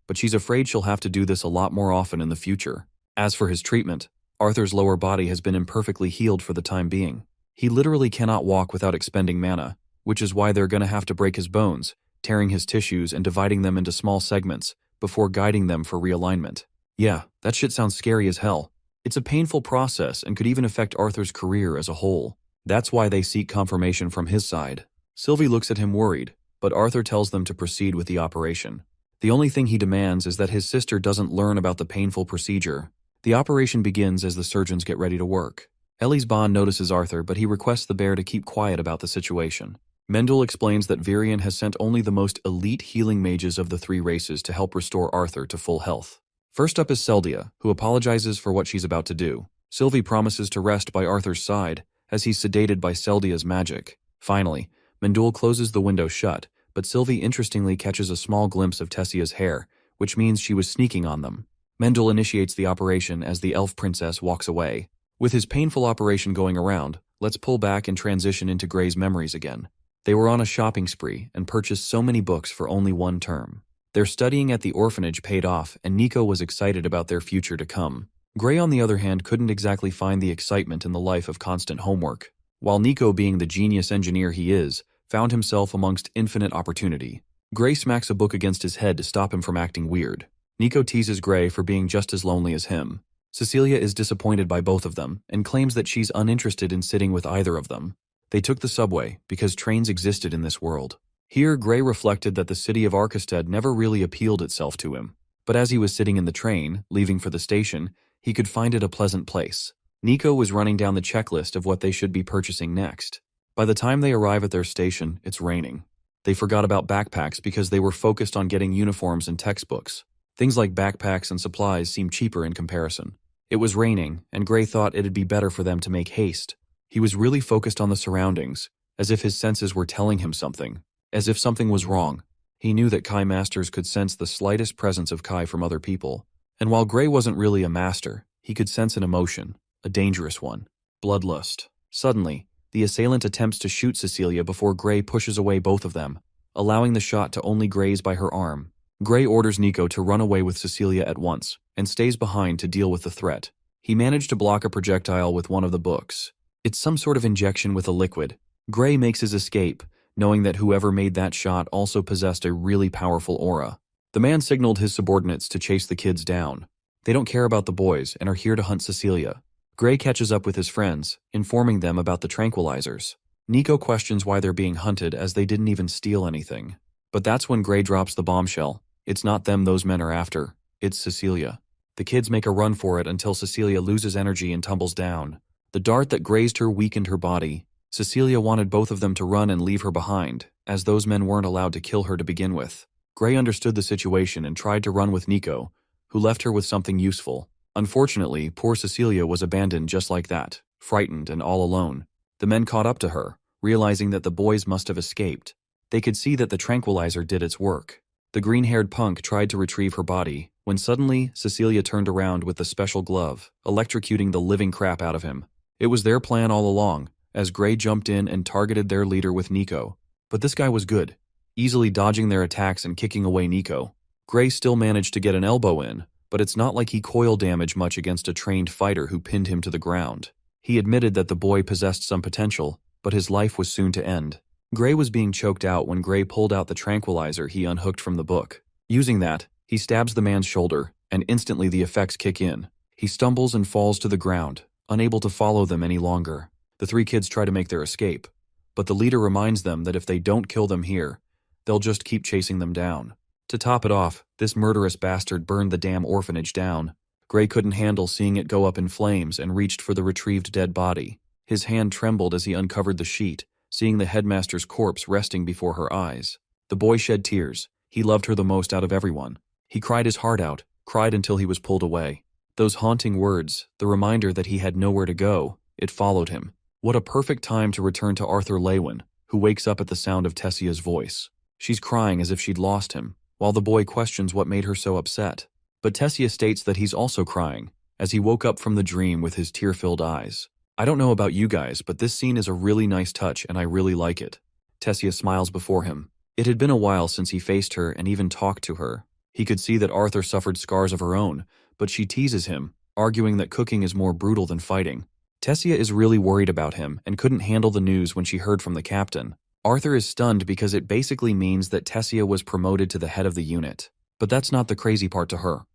but she's afraid she'll have to do this a lot more often in the future. As for his treatment, Arthur's lower body has been imperfectly healed for the time being. He literally cannot walk without expending mana, which is why they're gonna have to break his bones, tearing his tissues and dividing them into small segments before guiding them for realignment. Yeah, that shit sounds scary as hell. It's a painful process and could even affect Arthur's career as a whole. That's why they seek confirmation from his side. Sylvie looks at him worried, but Arthur tells them to proceed with the operation. The only thing he demands is that his sister doesn't learn about the painful procedure. The operation begins as the surgeons get ready to work. Ellie's Bond notices Arthur, but he requests the bear to keep quiet about the situation. Mendel explains that Virian has sent only the most elite healing mages of the 3 races to help restore Arthur to full health. First up is Sylvia, who apologizes for what she's about to do. Sylvie promises to rest by Arthur's side, as he's sedated by Sylvia's magic. Finally, Mendel closes the window shut, but Sylvie interestingly catches a small glimpse of Tessia's hair, which means she was sneaking on them. Mendel initiates the operation as the elf princess walks away. With his painful operation going around, let's pull back and transition into Gray's memories again. They were on a shopping spree and purchased so many books for only 1 term. Their studying at the orphanage paid off, and Nico was excited about their future to come. Gray, on the other hand, couldn't exactly find the excitement in the life of constant homework. While Nico, being the genius engineer he is, found himself amongst infinite opportunity. Gray smacks a book against his head to stop him from acting weird. Nico teases Gray for being just as lonely as him. Cecilia is disappointed by both of them and claims that she's uninterested in sitting with either of them. They took the subway because trains existed in this world. Here, Gray reflected that the city of Arkestead never really appealed itself to him. But as he was sitting in the train, leaving for the station, he could find it a pleasant place. Nico was running down the checklist of what they should be purchasing next. By the time they arrive at their station, it's raining. They forgot about backpacks because they were focused on getting uniforms and textbooks. Things like backpacks and supplies seemed cheaper in comparison. It was raining, and Gray thought it'd be better for them to make haste. He was really focused on the surroundings, as if his senses were telling him something, as if something was wrong. He knew that Kai masters could sense the slightest presence of Kai from other people. And while Gray wasn't really a master, he could sense an emotion, a dangerous one, bloodlust. Suddenly, the assailant attempts to shoot Cecilia before Gray pushes away both of them, allowing the shot to only graze by her arm. Gray orders Nico to run away with Cecilia at once, and stays behind to deal with the threat. He managed to block a projectile with one of the books. It's some sort of injection with a liquid. Gray makes his escape, knowing that whoever made that shot also possessed a really powerful aura. The man signaled his subordinates to chase the kids down. They don't care about the boys and are here to hunt Cecilia. Gray catches up with his friends, informing them about the tranquilizers. Nico questions why they're being hunted as they didn't even steal anything. But that's when Gray drops the bombshell. It's not them those men are after, it's Cecilia. The kids make a run for it until Cecilia loses energy and tumbles down. The dart that grazed her weakened her body. Cecilia wanted both of them to run and leave her behind, as those men weren't allowed to kill her to begin with. Gray understood the situation and tried to run with Nico, who left her with something useful. Unfortunately, poor Cecilia was abandoned just like that, frightened and all alone. The men caught up to her, realizing that the boys must have escaped. They could see that the tranquilizer did its work. The green-haired punk tried to retrieve her body, when suddenly Cecilia turned around with the special glove, electrocuting the living crap out of him. It was their plan all along, as Gray jumped in and targeted their leader with Nico. But this guy was good. easily dodging their attacks and kicking away Nico. Gray still managed to get an elbow in, but it's not like he coil damaged much against a trained fighter who pinned him to the ground. He admitted that the boy possessed some potential, but his life was soon to end. Gray was being choked out when Gray pulled out the tranquilizer he unhooked from the book. Using that, he stabs the man's shoulder, and instantly the effects kick in. He stumbles and falls to the ground, unable to follow them any longer. The three kids try to make their escape, but the leader reminds them that if they don't kill them here, they'll just keep chasing them down. To top it off, this murderous bastard burned the damn orphanage down. Gray couldn't handle seeing it go up in flames and reached for the retrieved dead body. His hand trembled as he uncovered the sheet, seeing the headmaster's corpse resting before her eyes. The boy shed tears. He loved her the most out of everyone. He cried his heart out, cried until he was pulled away. Those haunting words, the reminder that he had nowhere to go, it followed him. What a perfect time to return to Arthur Lewin, who wakes up at the sound of Tessia's voice. She's crying as if she'd lost him, while the boy questions what made her so upset. But Tessia states that he's also crying, as he woke up from the dream with his tear-filled eyes. I don't know about you guys, but this scene is a really nice touch and I really like it. Tessia smiles before him. It had been a while since he faced her and even talked to her. He could see that Arthur suffered scars of her own, but she teases him, arguing that cooking is more brutal than fighting. Tessia is really worried about him and couldn't handle the news when she heard from the captain. Arthur is stunned because it basically means that Tessia was promoted to the head of the unit. But that's not the crazy part to her.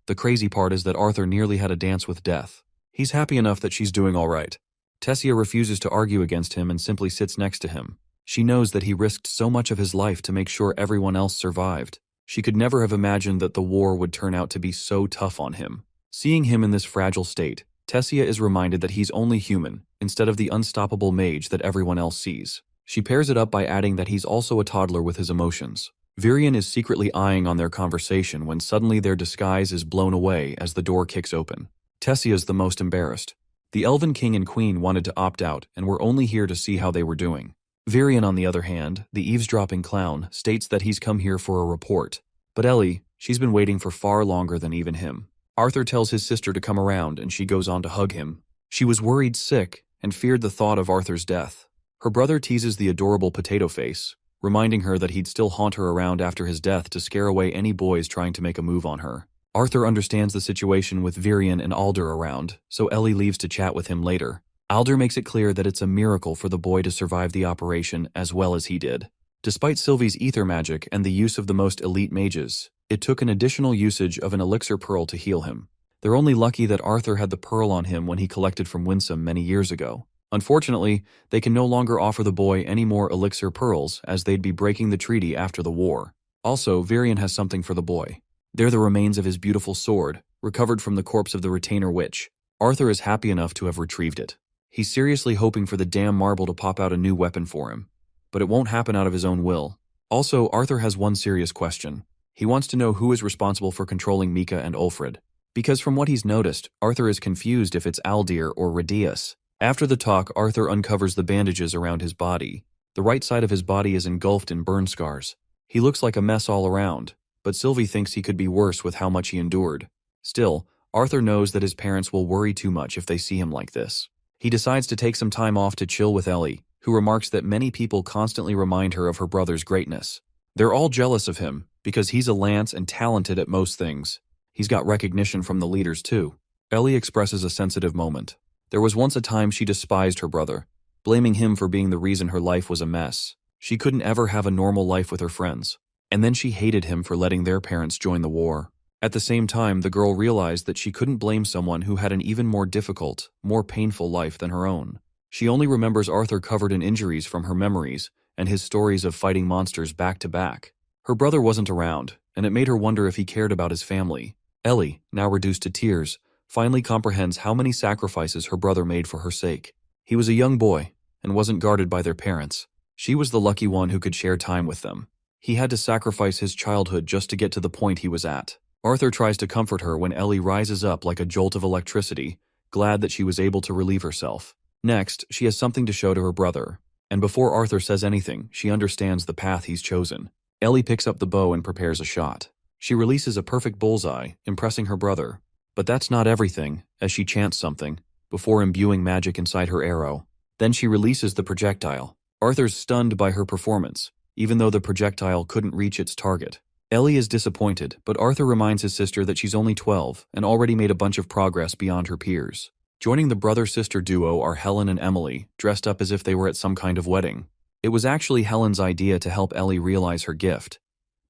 The crazy part is that Arthur nearly had a dance with death. He's happy enough that she's doing all right. Tessia refuses to argue against him and simply sits next to him. She knows that he risked so much of his life to make sure everyone else survived. She could never have imagined that the war would turn out to be so tough on him. Seeing him in this fragile state, Tessia is reminded that he's only human, instead of the unstoppable mage that everyone else sees. She pairs it up by adding that he's also a toddler with his emotions. Virion is secretly eyeing on their conversation when suddenly their disguise is blown away as the door kicks open. Tessia's the most embarrassed. The Elven King and Queen wanted to opt out and were only here to see how they were doing. Virion, on the other hand, the eavesdropping clown, states that he's come here for a report. But Ellie, she's been waiting for far longer than even him. Arthur tells his sister to come around and she goes on to hug him. She was worried sick and feared the thought of Arthur's death. Her brother teases the adorable potato face, reminding her that he'd still haunt her around after his death to scare away any boys trying to make a move on her. Arthur understands the situation with Virion and Alder around, so Ellie leaves to chat with him later. Alder makes it clear that it's a miracle for the boy to survive the operation as well as he did. Despite Sylvie's ether magic and the use of the most elite mages, it took an additional usage of an elixir pearl to heal him. They're only lucky that Arthur had the pearl on him when he collected from Winsome many years ago. Unfortunately, they can no longer offer the boy any more elixir pearls as they'd be breaking the treaty after the war. Also, Virion has something for the boy. They're the remains of his beautiful sword, recovered from the corpse of the retainer witch. Arthur is happy enough to have retrieved it. He's seriously hoping for the damn marble to pop out a new weapon for him, but it won't happen out of his own will. Also, Arthur has one serious question. He wants to know who is responsible for controlling Mika and Ulfred. Because from what he's noticed, Arthur is confused if it's Aldir or Radius. After the talk, Arthur uncovers the bandages around his body. The right side of his body is engulfed in burn scars. He looks like a mess all around, but Sylvie thinks he could be worse with how much he endured. Still, Arthur knows that his parents will worry too much if they see him like this. He decides to take some time off to chill with Ellie, who remarks that many people constantly remind her of her brother's greatness. They're all jealous of him, because he's a lance and talented at most things. He's got recognition from the leaders too. Ellie expresses a sensitive moment. There was once a time she despised her brother, blaming him for being the reason her life was a mess. She couldn't ever have a normal life with her friends. And then she hated him for letting their parents join the war. At the same time, the girl realized that she couldn't blame someone who had an even more difficult, more painful life than her own. She only remembers Arthur covered in injuries from her memories and his stories of fighting monsters back to back. Her brother wasn't around, and it made her wonder if he cared about his family. Ellie, now reduced to tears, finally comprehends how many sacrifices her brother made for her sake. He was a young boy and wasn't guarded by their parents. She was the lucky one who could share time with them. He had to sacrifice his childhood just to get to the point he was at. Arthur tries to comfort her when Ellie rises up like a jolt of electricity, glad that she was able to relieve herself. Next, she has something to show to her brother, and before Arthur says anything, she understands the path he's chosen. Ellie picks up the bow and prepares a shot. She releases a perfect bullseye, impressing her brother. But that's not everything, as she chants something, before imbuing magic inside her arrow. Then she releases the projectile. Arthur's stunned by her performance. even though the projectile couldn't reach its target. Ellie is disappointed, but Arthur reminds his sister that she's only 12 and already made a bunch of progress beyond her peers. Joining the brother-sister duo are Helen and Emily, dressed up as if they were at some kind of wedding. It was actually Helen's idea to help Ellie realize her gift,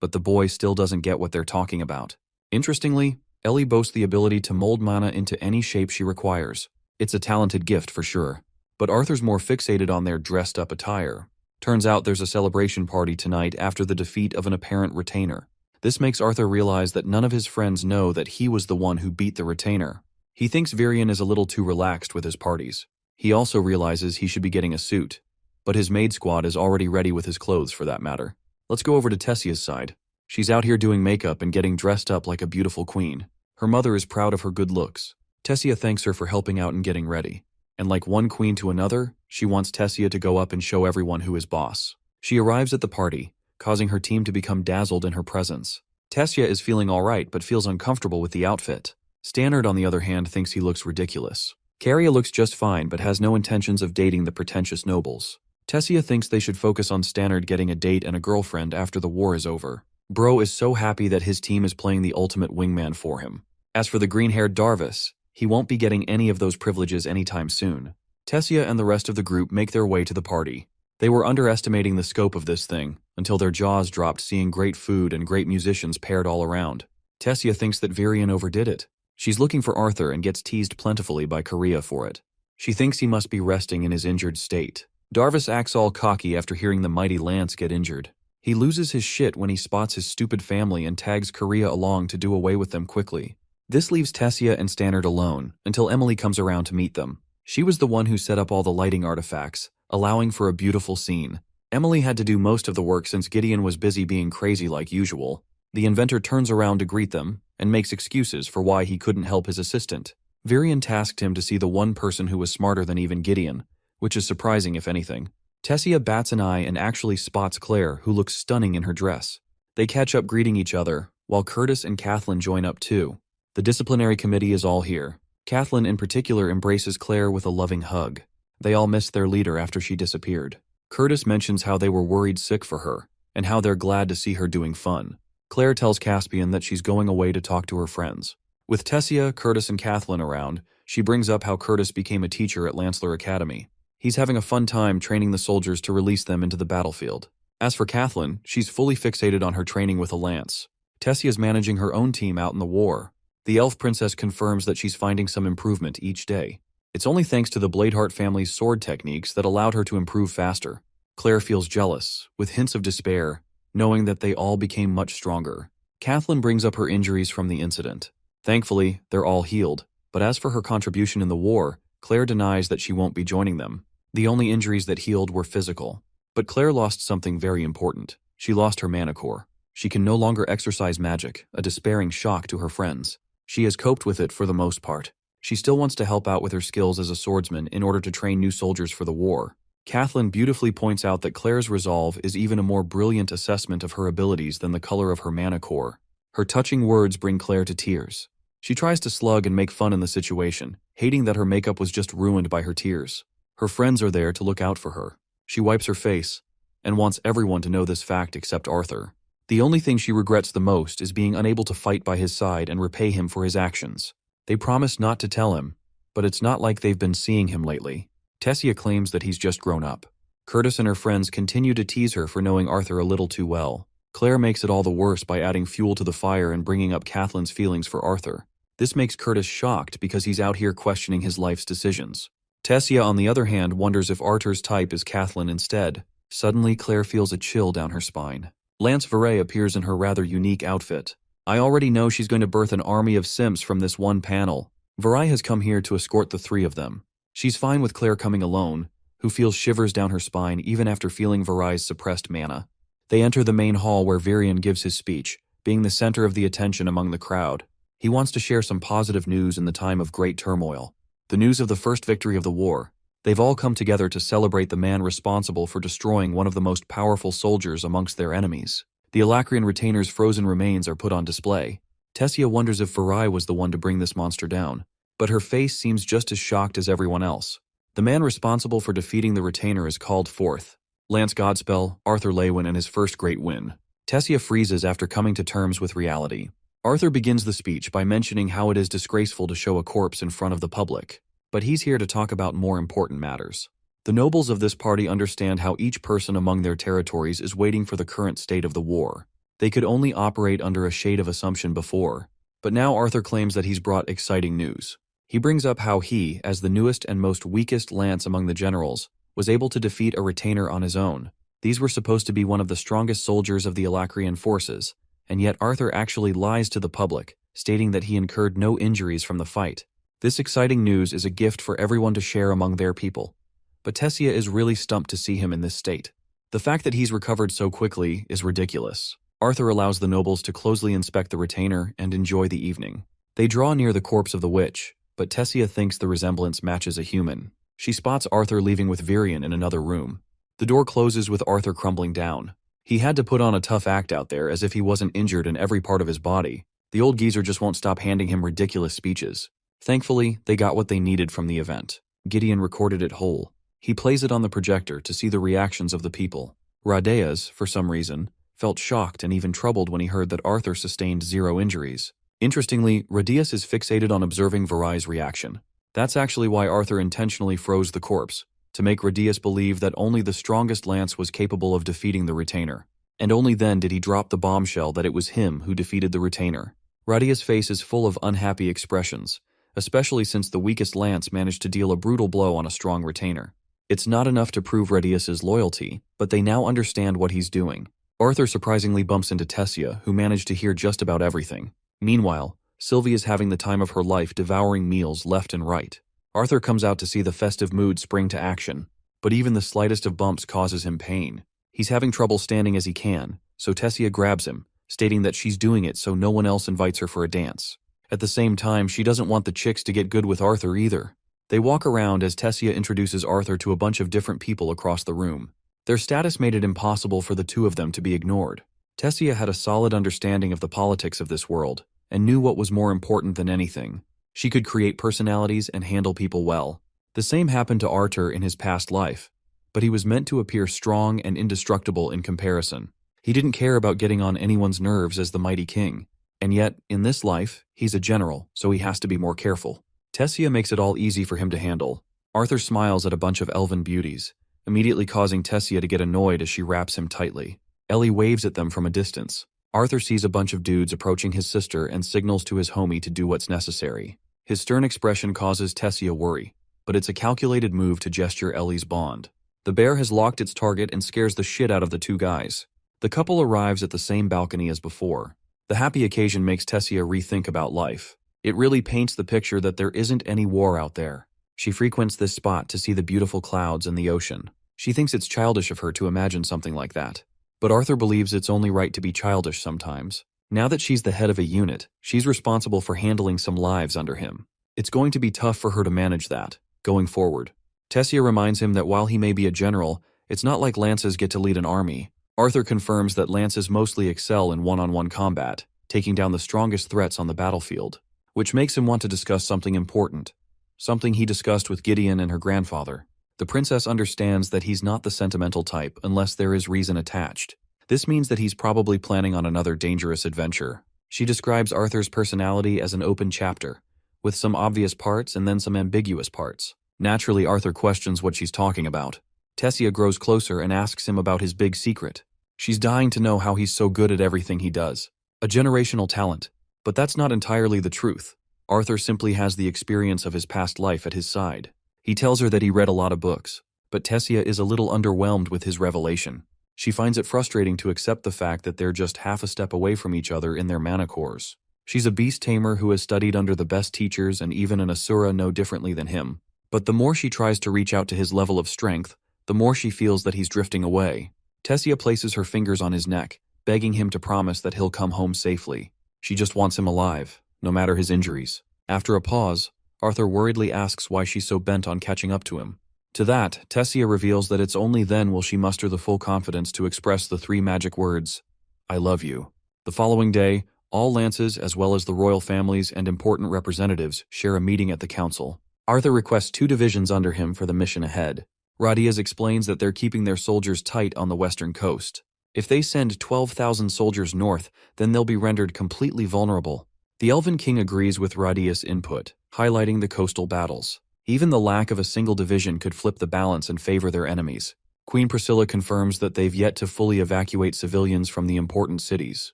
but the boy still doesn't get what they're talking about. Interestingly, Ellie boasts the ability to mold mana into any shape she requires. It's a talented gift for sure, but Arthur's more fixated on their dressed-up attire. Turns out there's a celebration party tonight after the defeat of an apparent retainer. This makes Arthur realize that none of his friends know that he was the one who beat the retainer. He thinks Virion is a little too relaxed with his parties. He also realizes he should be getting a suit, but his maid squad is already ready with his clothes for that matter. Let's go over to Tessia's side. She's out here doing makeup and getting dressed up like a beautiful queen. Her mother is proud of her good looks. Tessia thanks her for helping out and getting ready. And like one queen to another, she wants Tessia to go up and show everyone who is boss. She arrives at the party, causing her team to become dazzled in her presence. Tessia is feeling alright but feels uncomfortable with the outfit. Stannard, on the other hand, thinks he looks ridiculous. Caria looks just fine but has no intentions of dating the pretentious nobles. Tessia thinks they should focus on Stannard getting a date and a girlfriend after the war is over. Bro is so happy that his team is playing the ultimate wingman for him. As for the green-haired Darvis, he won't be getting any of those privileges anytime soon. Tessia and the rest of the group make their way to the party. They were underestimating the scope of this thing, until their jaws dropped seeing great food and great musicians paired all around. Tessia thinks that Virion overdid it. She's looking for Arthur and gets teased plentifully by Korea for it. She thinks he must be resting in his injured state. Darvis acts all cocky after hearing the mighty Lance get injured. He loses his shit when he spots his stupid family and tags Korea along to do away with them quickly. This leaves Tessia and Stannard alone, until Emily comes around to meet them. She was the one who set up all the lighting artifacts, allowing for a beautiful scene. Emily had to do most of the work since Gideon was busy being crazy like usual. The inventor turns around to greet them, and makes excuses for why he couldn't help his assistant. Virion tasked him to see the one person who was smarter than even Gideon, which is surprising if anything. Tessia bats an eye and actually spots Claire, who looks stunning in her dress. They catch up greeting each other, while Curtis and Kathleen join up too. The disciplinary committee is all here. Kathleen in particular embraces Claire with a loving hug. They all miss their leader after she disappeared. Curtis mentions how they were worried sick for her, and how they're glad to see her doing fun. Claire tells Caspian that she's going away to talk to her friends. With Tessia, Curtis, and Kathleen around, she brings up how Curtis became a teacher at Lancellor Academy. He's having a fun time training the soldiers to release them into the battlefield. As for Kathleen, she's fully fixated on her training with a lance. Tessia's managing her own team out in the war. The elf princess confirms that she's finding some improvement each day. It's only thanks to the Bladeheart family's sword techniques that allowed her to improve faster. Claire feels jealous, with hints of despair, knowing that they all became much stronger. Kathleen brings up her injuries from the incident. Thankfully, they're all healed, but as for her contribution in the war, Claire denies that she won't be joining them. The only injuries that healed were physical. But Claire lost something very important. She lost her mana core. She can no longer exercise magic, a despairing shock to her friends. She has coped with it for the most part. She still wants to help out with her skills as a swordsman in order to train new soldiers for the war. Kathleen beautifully points out that Claire's resolve is even a more brilliant assessment of her abilities than the color of her mana core. Her touching words bring Claire to tears. She tries to slug and make fun in the situation, hating that her makeup was just ruined by her tears. Her friends are there to look out for her. She wipes her face, and wants everyone to know this fact except Arthur. The only thing she regrets the most is being unable to fight by his side and repay him for his actions. They promise not to tell him, but it's not like they've been seeing him lately. Tessia claims that he's just grown up. Curtis and her friends continue to tease her for knowing Arthur a little too well. Claire makes it all the worse by adding fuel to the fire and bringing up Kathleen's feelings for Arthur. This makes Curtis shocked because he's out here questioning his life's decisions. Tessia, on the other hand, wonders if Arthur's type is Kathleen instead. Suddenly, Claire feels a chill down her spine. Lance Veray appears in her rather unique outfit. I already know she's going to birth an army of simps from this one panel. Veray has come here to escort the three of them. She's fine with Claire coming alone, who feels shivers down her spine even after feeling Veray's suppressed mana. They enter the main hall where Virion gives his speech, being the center of the attention among the crowd. He wants to share some positive news in the time of great turmoil. The news of the first victory of the war. They've all come together to celebrate the man responsible for destroying one of the most powerful soldiers amongst their enemies. The Alacrian retainer's frozen remains are put on display. Tessia wonders if Veray was the one to bring this monster down, but her face seems just as shocked as everyone else. The man responsible for defeating the retainer is called forth. Lance Godspell, Arthur Lewin, and his first great win. Tessia freezes after coming to terms with reality. Arthur begins the speech by mentioning how it is disgraceful to show a corpse in front of the public, but he's here to talk about more important matters. The nobles of this party understand how each person among their territories is waiting for the current state of the war. They could only operate under a shade of assumption before, but now Arthur claims that he's brought exciting news. He brings up how he, as the newest and most weakest lance among the generals, was able to defeat a retainer on his own. These were supposed to be one of the strongest soldiers of the Alacrian forces, and yet Arthur actually lies to the public, stating that he incurred no injuries from the fight. This exciting news is a gift for everyone to share among their people. But Tessia is really stumped to see him in this state. The fact that he's recovered so quickly is ridiculous. Arthur allows the nobles to closely inspect the retainer and enjoy the evening. They draw near the corpse of the witch, but Tessia thinks the resemblance matches a human. She spots Arthur leaving with Virion in another room. The door closes with Arthur crumbling down. He had to put on a tough act out there as if he wasn't injured in every part of his body. The old geezer just won't stop handing him ridiculous speeches. Thankfully, they got what they needed from the event. Gideon recorded it whole. He plays it on the projector to see the reactions of the people. Rhadeas, for some reason, felt shocked and even troubled when he heard that Arthur sustained 0 injuries. Interestingly, Rhadeas is fixated on observing Varai's reaction. That's actually why Arthur intentionally froze the corpse, to make Rhadeas believe that only the strongest lance was capable of defeating the retainer. And only then did he drop the bombshell that it was him who defeated the retainer. Rhadeas' face is full of unhappy expressions, especially since the weakest lance managed to deal a brutal blow on a strong retainer. It's not enough to prove Rhadeas' loyalty, but they now understand what he's doing. Arthur surprisingly bumps into Tessia, who managed to hear just about everything. Meanwhile, Sylvie is having the time of her life devouring meals left and right. Arthur comes out to see the festive mood spring to action, but even the slightest of bumps causes him pain. He's having trouble standing as he can, so Tessia grabs him, stating that she's doing it so no one else invites her for a dance. At the same time, she doesn't want the chicks to get good with Arthur either. They walk around as Tessia introduces Arthur to a bunch of different people across the room. Their status made it impossible for the two of them to be ignored. Tessia had a solid understanding of the politics of this world, and knew what was more important than anything. She could create personalities and handle people well. The same happened to Arthur in his past life, but he was meant to appear strong and indestructible in comparison. He didn't care about getting on anyone's nerves as the mighty king. And yet, in this life, he's a general, so he has to be more careful. Tessia makes it all easy for him to handle. Arthur smiles at a bunch of elven beauties, immediately causing Tessia to get annoyed as she wraps him tightly. Ellie waves at them from a distance. Arthur sees a bunch of dudes approaching his sister and signals to his homie to do what's necessary. His stern expression causes Tessia worry, but it's a calculated move to gesture Ellie's bond. The bear has locked its target and scares the shit out of the two guys. The couple arrives at the same balcony as before. The happy occasion makes Tessia rethink about life. It really paints the picture that there isn't any war out there. She frequents this spot to see the beautiful clouds and the ocean. She thinks it's childish of her to imagine something like that. But Arthur believes it's only right to be childish sometimes. Now that she's the head of a unit, she's responsible for handling some lives under him. It's going to be tough for her to manage that, going forward. Tessia reminds him that while he may be a general, it's not like lances get to lead an army. Arthur confirms that lances mostly excel in one-on-one combat, taking down the strongest threats on the battlefield, which makes him want to discuss something important. Something he discussed with Gideon and her grandfather. The princess understands that he's not the sentimental type unless there is reason attached. This means that he's probably planning on another dangerous adventure. She describes Arthur's personality as an open chapter, with some obvious parts and then some ambiguous parts. Naturally, Arthur questions what she's talking about. Tessia grows closer and asks him about his big secret. She's dying to know how he's so good at everything he does. A generational talent. But that's not entirely the truth. Arthur simply has the experience of his past life at his side. He tells her that he read a lot of books, but Tessia is a little underwhelmed with his revelation. She finds it frustrating to accept the fact that they're just half a step away from each other in their mana cores. She's a beast tamer who has studied under the best teachers and even an Asura no differently than him. But the more she tries to reach out to his level of strength, the more she feels that he's drifting away. Tessia places her fingers on his neck, begging him to promise that he'll come home safely. She just wants him alive, no matter his injuries. After a pause, Arthur worriedly asks why she's so bent on catching up to him. To that, Tessia reveals that it's only then will she muster the full confidence to express the 3 magic words, "I love you." The following day, all lances as well as the royal families and important representatives share a meeting at the council. Arthur requests 2 divisions under him for the mission ahead. Radius explains that they're keeping their soldiers tight on the western coast. If they send 12,000 soldiers north, then they'll be rendered completely vulnerable. The Elven King agrees with Radius' input, highlighting the coastal battles. Even the lack of a single division could flip the balance and favor their enemies. Queen Priscilla confirms that they've yet to fully evacuate civilians from the important cities.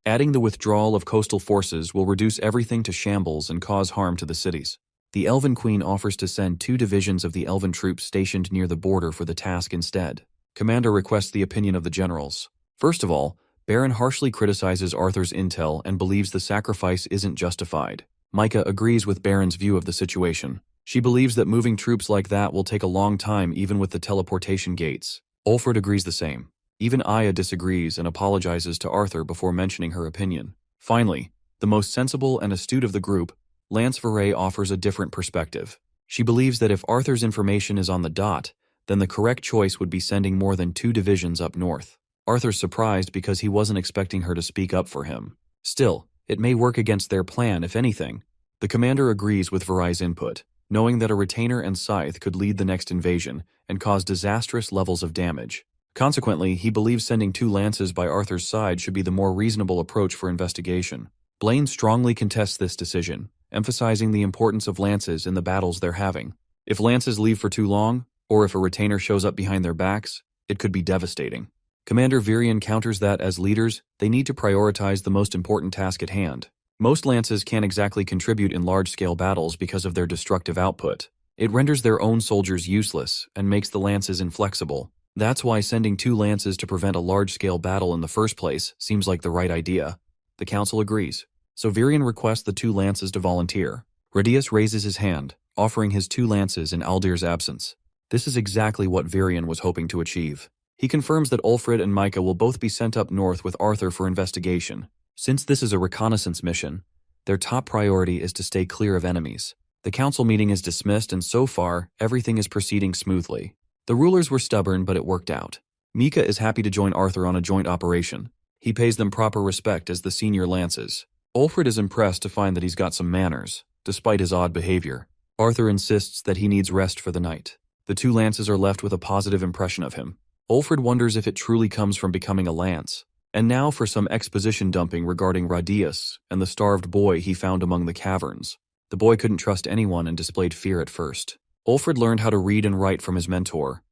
Adding the withdrawal of coastal forces will reduce everything to shambles and cause harm to the cities. The Elven Queen offers to send 2 divisions of the Elven troops stationed near the border for the task instead. Commander requests the opinion of the generals. First of all, Baron harshly criticizes Arthur's intel and believes the sacrifice isn't justified. Micah agrees with Baron's view of the situation. She believes that moving troops like that will take a long time even with the teleportation gates. Ulfred agrees the same. Even Aya disagrees and apologizes to Arthur before mentioning her opinion. Finally, the most sensible and astute of the group, Lance Veray offers a different perspective. She believes that if Arthur's information is on the dot, then the correct choice would be sending more than 2 divisions up north. Arthur's surprised because he wasn't expecting her to speak up for him. Still, it may work against their plan if anything. The commander agrees with Veray's input, knowing that a retainer and scythe could lead the next invasion and cause disastrous levels of damage. Consequently, he believes sending 2 lances by Arthur's side should be the more reasonable approach for investigation. Blaine strongly contests this decision, emphasizing the importance of lances in the battles they're having. If lances leave for too long, or if a retainer shows up behind their backs, it could be devastating. Commander Virion counters that as leaders, they need to prioritize the most important task at hand. Most lances can't exactly contribute in large-scale battles because of their destructive output. It renders their own soldiers useless and makes the lances inflexible. That's why sending 2 lances to prevent a large-scale battle in the first place seems like the right idea. The council agrees, so Virion requests the 2 lances to volunteer. Radius raises his hand, offering his 2 lances in Aldir's absence. This is exactly what Virion was hoping to achieve. He confirms that Ulfred and Micah will both be sent up north with Arthur for investigation. Since this is a reconnaissance mission, their top priority is to stay clear of enemies. The council meeting is dismissed and so far, everything is proceeding smoothly. The rulers were stubborn, but it worked out. Mika is happy to join Arthur on a joint operation. He pays them proper respect as the senior lances. Ulfred is impressed to find that he's got some manners, despite his odd behavior. Arthur insists that he needs rest for the night. The 2 lances are left with a positive impression of him. Ulfred wonders if it truly comes from becoming a lance. And now for some exposition dumping regarding Radius and the starved boy he found among the caverns. The boy couldn't trust anyone and displayed fear at first. Ulfred learned how to read and write from his mentor,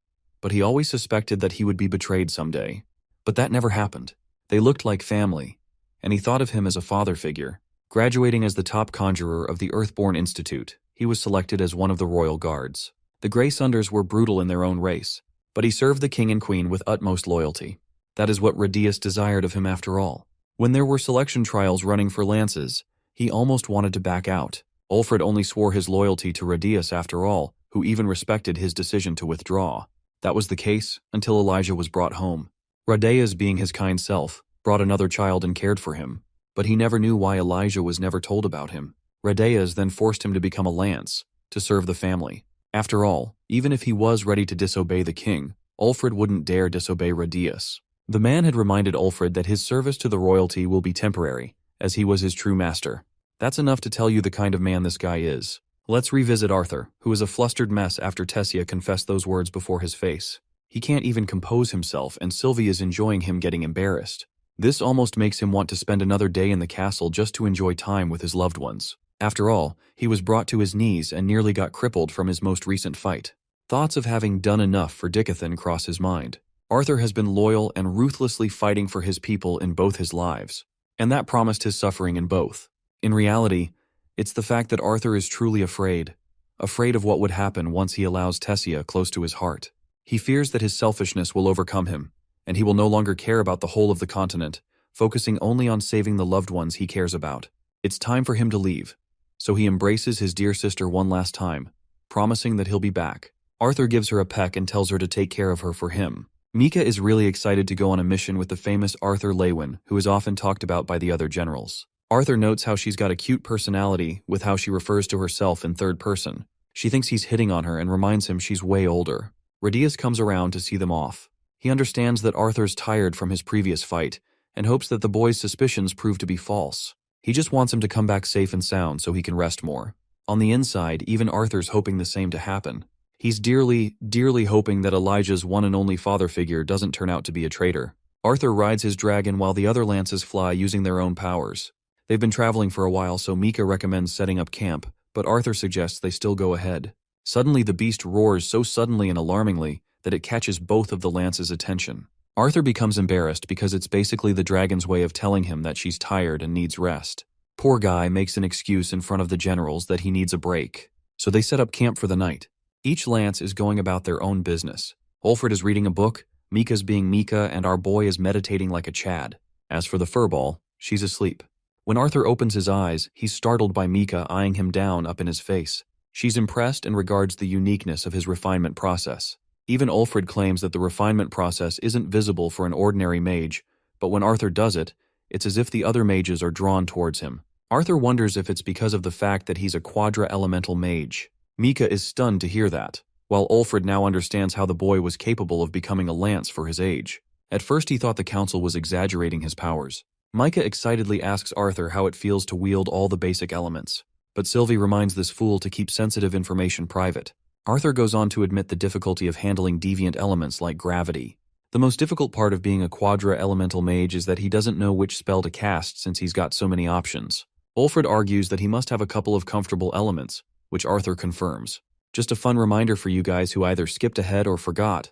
but he always suspected that he would be betrayed someday. But that never happened. They looked like family, and he thought of him as a father figure. Graduating as the top conjurer of the Earthborn Institute, he was selected as one of the royal guards. The Grey Sunders were brutal in their own race, but he served the king and queen with utmost loyalty. That is what Radius desired of him after all. When there were selection trials running for lances, he almost wanted to back out. Ulfred only swore his loyalty to Radius after all, who even respected his decision to withdraw. That was the case until Elijah was brought home. Radaeus, being his kind self, brought another child and cared for him, but he never knew why Elijah was never told about him. Radaeus then forced him to become a lance, to serve the family. After all, even if he was ready to disobey the king, Ulfred wouldn't dare disobey Radius. The man had reminded Ulfred that his service to the royalty will be temporary, as he was his true master. That's enough to tell you the kind of man this guy is. Let's revisit Arthur, who is a flustered mess after Tessia confessed those words before his face. He can't even compose himself, and Sylvie is enjoying him getting embarrassed. This almost makes him want to spend another day in the castle just to enjoy time with his loved ones. After all, he was brought to his knees and nearly got crippled from his most recent fight. Thoughts of having done enough for Dickathan cross his mind. Arthur has been loyal and ruthlessly fighting for his people in both his lives, and that promised his suffering in both. In reality, it's the fact that Arthur is truly afraid of what would happen once he allows Tessia close to his heart. He fears that his selfishness will overcome him, and he will no longer care about the whole of the continent, focusing only on saving the loved ones he cares about. It's time for him to leave, so he embraces his dear sister one last time, promising that he'll be back. Arthur gives her a peck and tells her to take care of her for him. Mika is really excited to go on a mission with the famous Arthur Lewin, who is often talked about by the other generals. Arthur notes how she's got a cute personality with how she refers to herself in third person. She thinks he's hitting on her and reminds him she's way older. Radius comes around to see them off. He understands that Arthur's tired from his previous fight and hopes that the boy's suspicions prove to be false. He just wants him to come back safe and sound so he can rest more. On the inside, even Arthur's hoping the same to happen. He's dearly hoping that Elijah's one and only father figure doesn't turn out to be a traitor. Arthur rides his dragon while the other lances fly using their own powers. They've been traveling for a while, so Mika recommends setting up camp, but Arthur suggests they still go ahead. Suddenly the beast roars so suddenly and alarmingly that it catches both of the lances' attention. Arthur becomes embarrassed because it's basically the dragon's way of telling him that she's tired and needs rest. Poor guy makes an excuse in front of the generals that he needs a break. So they set up camp for the night. Each lance is going about their own business. Ulfred is reading a book, Mika's being Mika, and our boy is meditating like a Chad. As for the furball, she's asleep. When Arthur opens his eyes, he's startled by Mika eyeing him down up in his face. She's impressed and regards the uniqueness of his refinement process. Even Ulfred claims that the refinement process isn't visible for an ordinary mage, but when Arthur does it, it's as if the other mages are drawn towards him. Arthur wonders if it's because of the fact that he's a quadra-elemental mage. Mika is stunned to hear that, while Ulfred now understands how the boy was capable of becoming a lance for his age. At first he thought the council was exaggerating his powers. Micah excitedly asks Arthur how it feels to wield all the basic elements, but Sylvie reminds this fool to keep sensitive information private. Arthur goes on to admit the difficulty of handling deviant elements like gravity. The most difficult part of being a quadra-elemental mage is that he doesn't know which spell to cast since he's got so many options. Ulfred argues that he must have a couple of comfortable elements, which Arthur confirms. Just a fun reminder for you guys who either skipped ahead or forgot.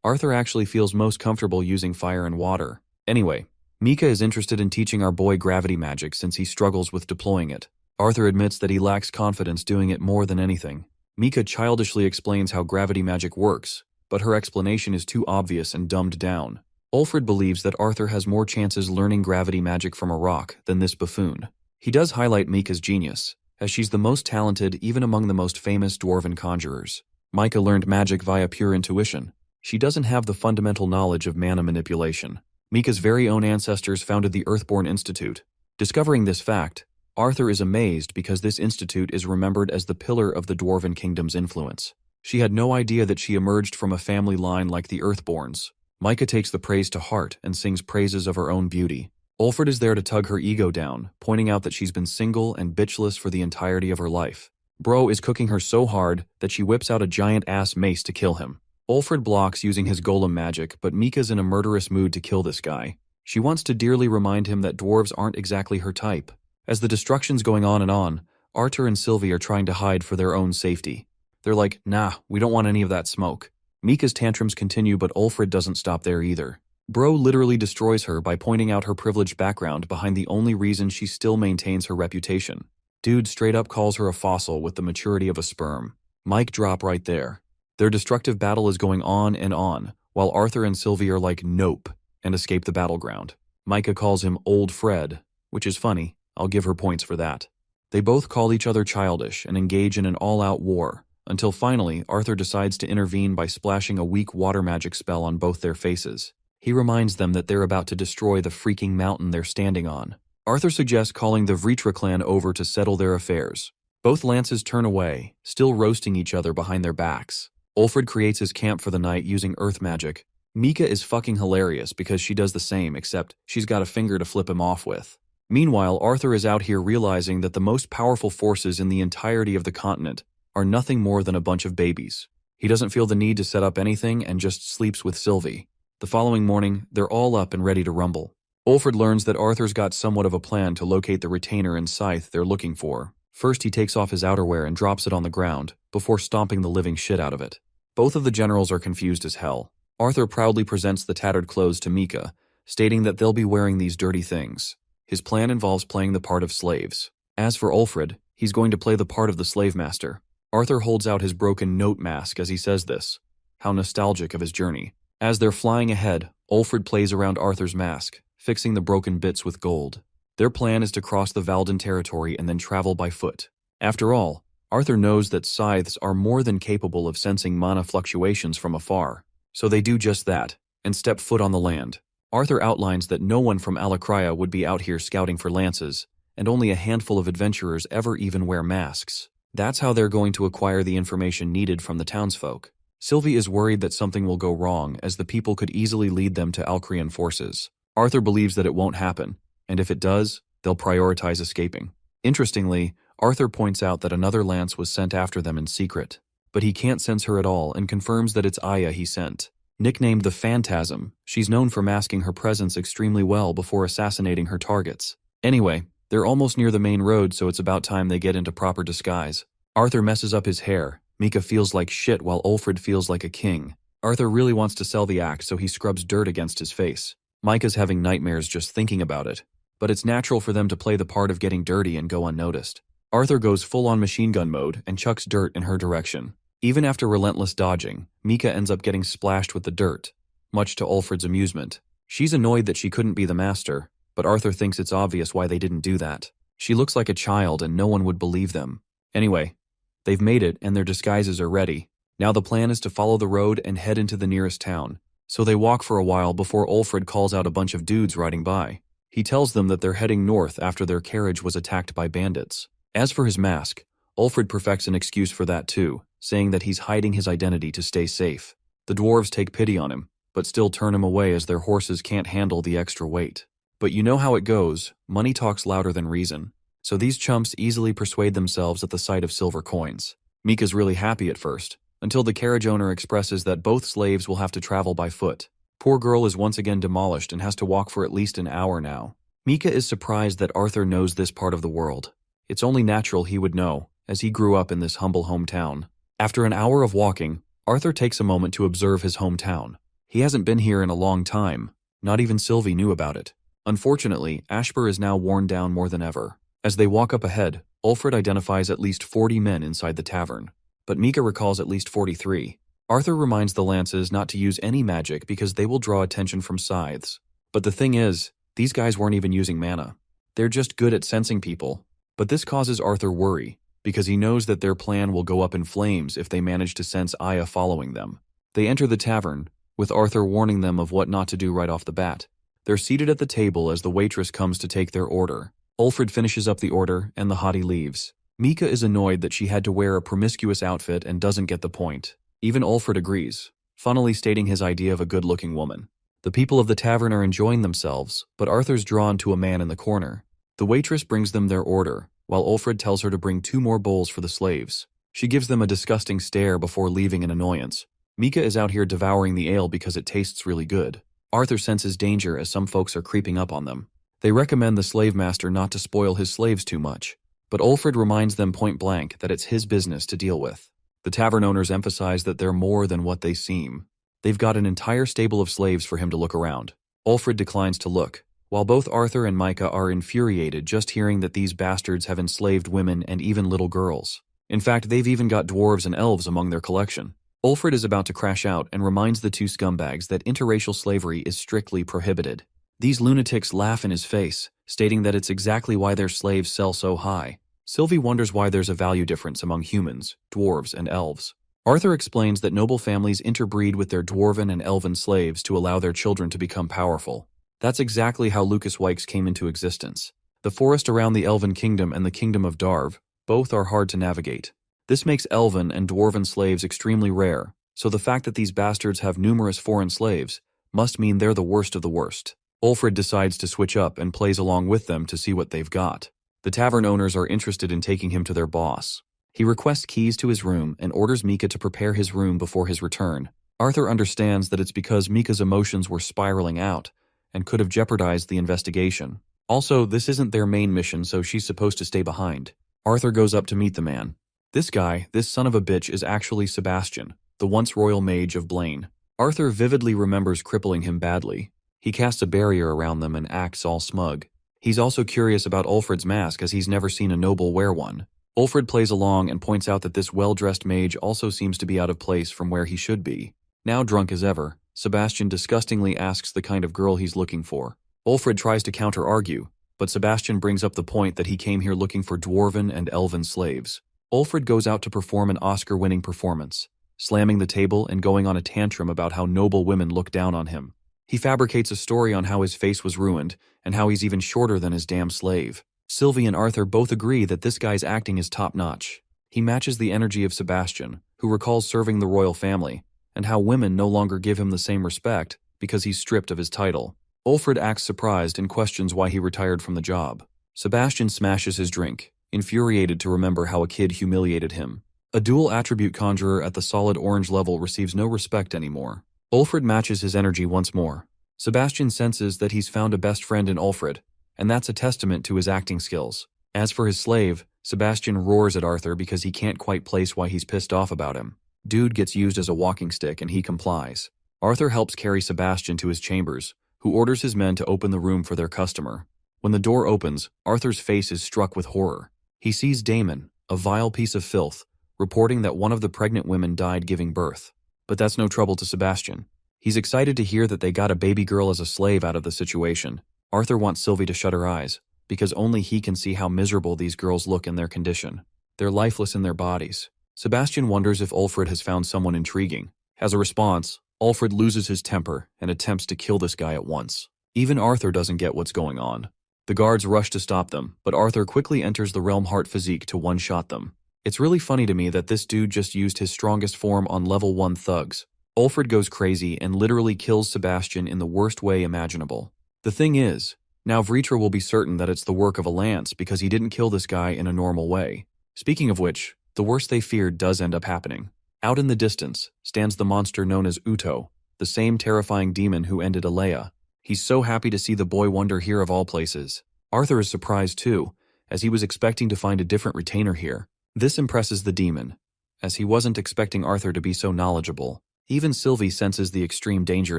Arthur actually feels most comfortable using fire and water. Anyway, Mika is interested in teaching our boy gravity magic since he struggles with deploying it. Arthur admits that he lacks confidence doing it more than anything. Mika childishly explains how gravity magic works, but her explanation is too obvious and dumbed down. Ulfred believes that Arthur has more chances learning gravity magic from a rock than this buffoon. He does highlight Mika's genius, as she's the most talented even among the most famous dwarven conjurers. Mika learned magic via pure intuition. She doesn't have the fundamental knowledge of mana manipulation. Mika's very own ancestors founded the Earthborn Institute. Discovering this fact, Arthur is amazed because this institute is remembered as the pillar of the Dwarven Kingdom's influence. She had no idea that she emerged from a family line like the Earthborns. Mika takes the praise to heart and sings praises of her own beauty. Ulfred is there to tug her ego down, pointing out that she's been single and bitchless for the entirety of her life. Bro is cooking her so hard that she whips out a giant-ass mace to kill him. Ulfred blocks using his golem magic, but Mika's in a murderous mood to kill this guy. She wants to dearly remind him that dwarves aren't exactly her type. As the destruction's going on, Arthur and Sylvie are trying to hide for their own safety. They're like, nah, we don't want any of that smoke. Mika's tantrums continue, but Ulfred doesn't stop there either. Bro literally destroys her by pointing out her privileged background behind the only reason she still maintains her reputation. Dude straight up calls her a fossil with the maturity of a sperm. Mic drop right there. Their destructive battle is going on, while Arthur and Sylvie are like, nope, and escape the battleground. Micah calls him Old Fred, which is funny. I'll give her points for that. They both call each other childish and engage in an all-out war, until finally Arthur decides to intervene by splashing a weak water magic spell on both their faces. He reminds them that they're about to destroy the freaking mountain they're standing on. Arthur suggests calling the Vritra clan over to settle their affairs. Both lances turn away, still roasting each other behind their backs. Ulfred creates his camp for the night using earth magic. Mika is fucking hilarious because she does the same, except she's got a finger to flip him off with. Meanwhile, Arthur is out here realizing that the most powerful forces in the entirety of the continent are nothing more than a bunch of babies. He doesn't feel the need to set up anything and just sleeps with Sylvie. The following morning, they're all up and ready to rumble. Ulfred learns that Arthur's got somewhat of a plan to locate the retainer and scythe they're looking for. First, he takes off his outerwear and drops it on the ground, before stomping the living shit out of it. Both of the generals are confused as hell. Arthur proudly presents the tattered clothes to Mika, stating that they'll be wearing these dirty things. His plan involves playing the part of slaves. As for Ulfred, he's going to play the part of the slave master. Arthur holds out his broken note mask as he says this. How nostalgic of his journey. As they're flying ahead, Ulfred plays around Arthur's mask, fixing the broken bits with gold. Their plan is to cross the Valden territory and then travel by foot. After all, Arthur knows that scythes are more than capable of sensing mana fluctuations from afar. So they do just that, and step foot on the land. Arthur outlines that no one from Alakria would be out here scouting for lances, and only a handful of adventurers ever even wear masks. That's how they're going to acquire the information needed from the townsfolk. Sylvie is worried that something will go wrong, as the people could easily lead them to Alcrian forces. Arthur believes that it won't happen, and if it does, they'll prioritize escaping. Interestingly, Arthur points out that another lance was sent after them in secret. but he can't sense her at all and confirms that it's Aya he sent. Nicknamed the Phantasm, she's known for masking her presence extremely well before assassinating her targets. Anyway, they're almost near the main road, so it's about time they get into proper disguise. Arthur messes up his hair. Mika feels like shit while Ulfrid feels like a king. Arthur really wants to sell the axe, so he scrubs dirt against his face. Micah's having nightmares just thinking about it, but it's natural for them to play the part of getting dirty and go unnoticed. Arthur goes full-on machine gun mode and chucks dirt in her direction. Even after relentless dodging, Mika ends up getting splashed with the dirt, much to Ulfrid's amusement. She's annoyed that she couldn't be the master, but Arthur thinks it's obvious why they didn't do that. She looks like a child and no one would believe them. Anyway, they've made it and their disguises are ready. Now the plan is to follow the road and head into the nearest town. So they walk for a while before Ulfrid calls out a bunch of dudes riding by. He tells them that they're heading north after their carriage was attacked by bandits. As for his mask, Ulfrid perfects an excuse for that too, saying that he's hiding his identity to stay safe. The dwarves take pity on him, but still turn him away as their horses can't handle the extra weight. But you know how it goes, money talks louder than reason. So these chumps easily persuade themselves at the sight of silver coins. Mika's really happy at first, until the carriage owner expresses that both slaves will have to travel by foot. Poor girl is once again demolished and has to walk for at least an hour now. Mika is surprised that Arthur knows this part of the world. It's only natural he would know, as he grew up in this humble hometown. After an hour of walking, Arthur takes a moment to observe his hometown. He hasn't been here in a long time. Not even Sylvie knew about it. Unfortunately, Ashbor is now worn down more than ever. As they walk up ahead, Ulfrid identifies at least 40 men inside the tavern, but Mika recalls at least 43. Arthur reminds the lances not to use any magic because they will draw attention from scythes. But the thing is, these guys weren't even using mana. They're just good at sensing people. But this causes Arthur worry, because he knows that their plan will go up in flames if they manage to sense Aya following them. They enter the tavern, with Arthur warning them of what not to do right off the bat. They're seated at the table as the waitress comes to take their order. Ulfrid finishes up the order, and the hottie leaves. Mika is annoyed that she had to wear a promiscuous outfit and doesn't get the point. Even Ulfrid agrees, funnily stating his idea of a good-looking woman. The people of the tavern are enjoying themselves, but Arthur's drawn to a man in the corner. The waitress brings them their order, while Ulfrid tells her to bring 2 more bowls for the slaves. She gives them a disgusting stare before leaving in annoyance. Mika is out here devouring the ale because it tastes really good. Arthur senses danger as some folks are creeping up on them. They recommend the slave master not to spoil his slaves too much, but Ulfrid reminds them point blank that it's his business to deal with. The tavern owners emphasize that they're more than what they seem. They've got an entire stable of slaves for him to look around. Ulfrid declines to look, while both Arthur and Micah are infuriated just hearing that these bastards have enslaved women and even little girls. In fact, they've even got dwarves and elves among their collection. Ulfrid is about to crash out and reminds the 2 scumbags that interracial slavery is strictly prohibited. These lunatics laugh in his face, stating that it's exactly why their slaves sell so high. Sylvie wonders why there's a value difference among humans, dwarves, and elves. Arthur explains that noble families interbreed with their dwarven and elven slaves to allow their children to become powerful. That's exactly how Lucas Wykes came into existence. The forest around the Elven Kingdom and the Kingdom of Darv, both are hard to navigate. This makes elven and dwarven slaves extremely rare, so the fact that these bastards have numerous foreign slaves must mean they're the worst of the worst. Ulfrid decides to switch up and plays along with them to see what they've got. The tavern owners are interested in taking him to their boss. He requests keys to his room and orders Mika to prepare his room before his return. Arthur understands that it's because Mika's emotions were spiraling out and could have jeopardized the investigation. Also, this isn't their main mission, so she's supposed to stay behind. Arthur goes up to meet the man. This guy, this son of a bitch, is actually Sebastian, the once royal mage of Blaine. Arthur vividly remembers crippling him badly. He casts a barrier around them and acts all smug. He's also curious about Ulfrid's mask as he's never seen a noble wear one. Ulfrid plays along and points out that this well-dressed mage also seems to be out of place from where he should be. Now drunk as ever, Sebastian disgustingly asks the kind of girl he's looking for. Ulfrid tries to counter-argue, but Sebastian brings up the point that he came here looking for dwarven and elven slaves. Ulfrid goes out to perform an Oscar-winning performance, slamming the table and going on a tantrum about how noble women look down on him. He fabricates a story on how his face was ruined and how he's even shorter than his damn slave. Sylvie and Arthur both agree that this guy's acting is top-notch. He matches the energy of Sebastian, who recalls serving the royal family, and how women no longer give him the same respect because he's stripped of his title. Ulfrid acts surprised and questions why he retired from the job. Sebastian smashes his drink, infuriated to remember how a kid humiliated him. A dual attribute conjurer at the solid orange level receives no respect anymore. Ulfred matches his energy once more. Sebastian senses that he's found a best friend in Ulfred, and that's a testament to his acting skills. As for his slave, Sebastian roars at Arthur because he can't quite place why he's pissed off about him. Dude gets used as a walking stick and he complies. Arthur helps carry Sebastian to his chambers, who orders his men to open the room for their customer. When the door opens, Arthur's face is struck with horror. He sees Damon, a vile piece of filth, reporting that one of the pregnant women died giving birth. But that's no trouble to Sebastian. He's excited to hear that they got a baby girl as a slave out of the situation. Arthur wants Sylvie to shut her eyes, because only he can see how miserable these girls look in their condition. They're lifeless in their bodies. Sebastian wonders if Ulfred has found someone intriguing. As a response, Ulfred loses his temper and attempts to kill this guy at once. Even Arthur doesn't get what's going on. The guards rush to stop them, but Arthur quickly enters the Realm Heart physique to one-shot them. It's really funny to me that this dude just used his strongest form on level 1 thugs. Ulfred goes crazy and literally kills Sebastian in the worst way imaginable. The thing is, now Vritra will be certain that it's the work of a lance because he didn't kill this guy in a normal way. Speaking of which, the worst they feared does end up happening. Out in the distance stands the monster known as Uto, the same terrifying demon who ended Alea. He's so happy to see the boy wonder here of all places. Arthur is surprised too, as he was expecting to find a different retainer here. This impresses the demon, as he wasn't expecting Arthur to be so knowledgeable. Even Sylvie senses the extreme danger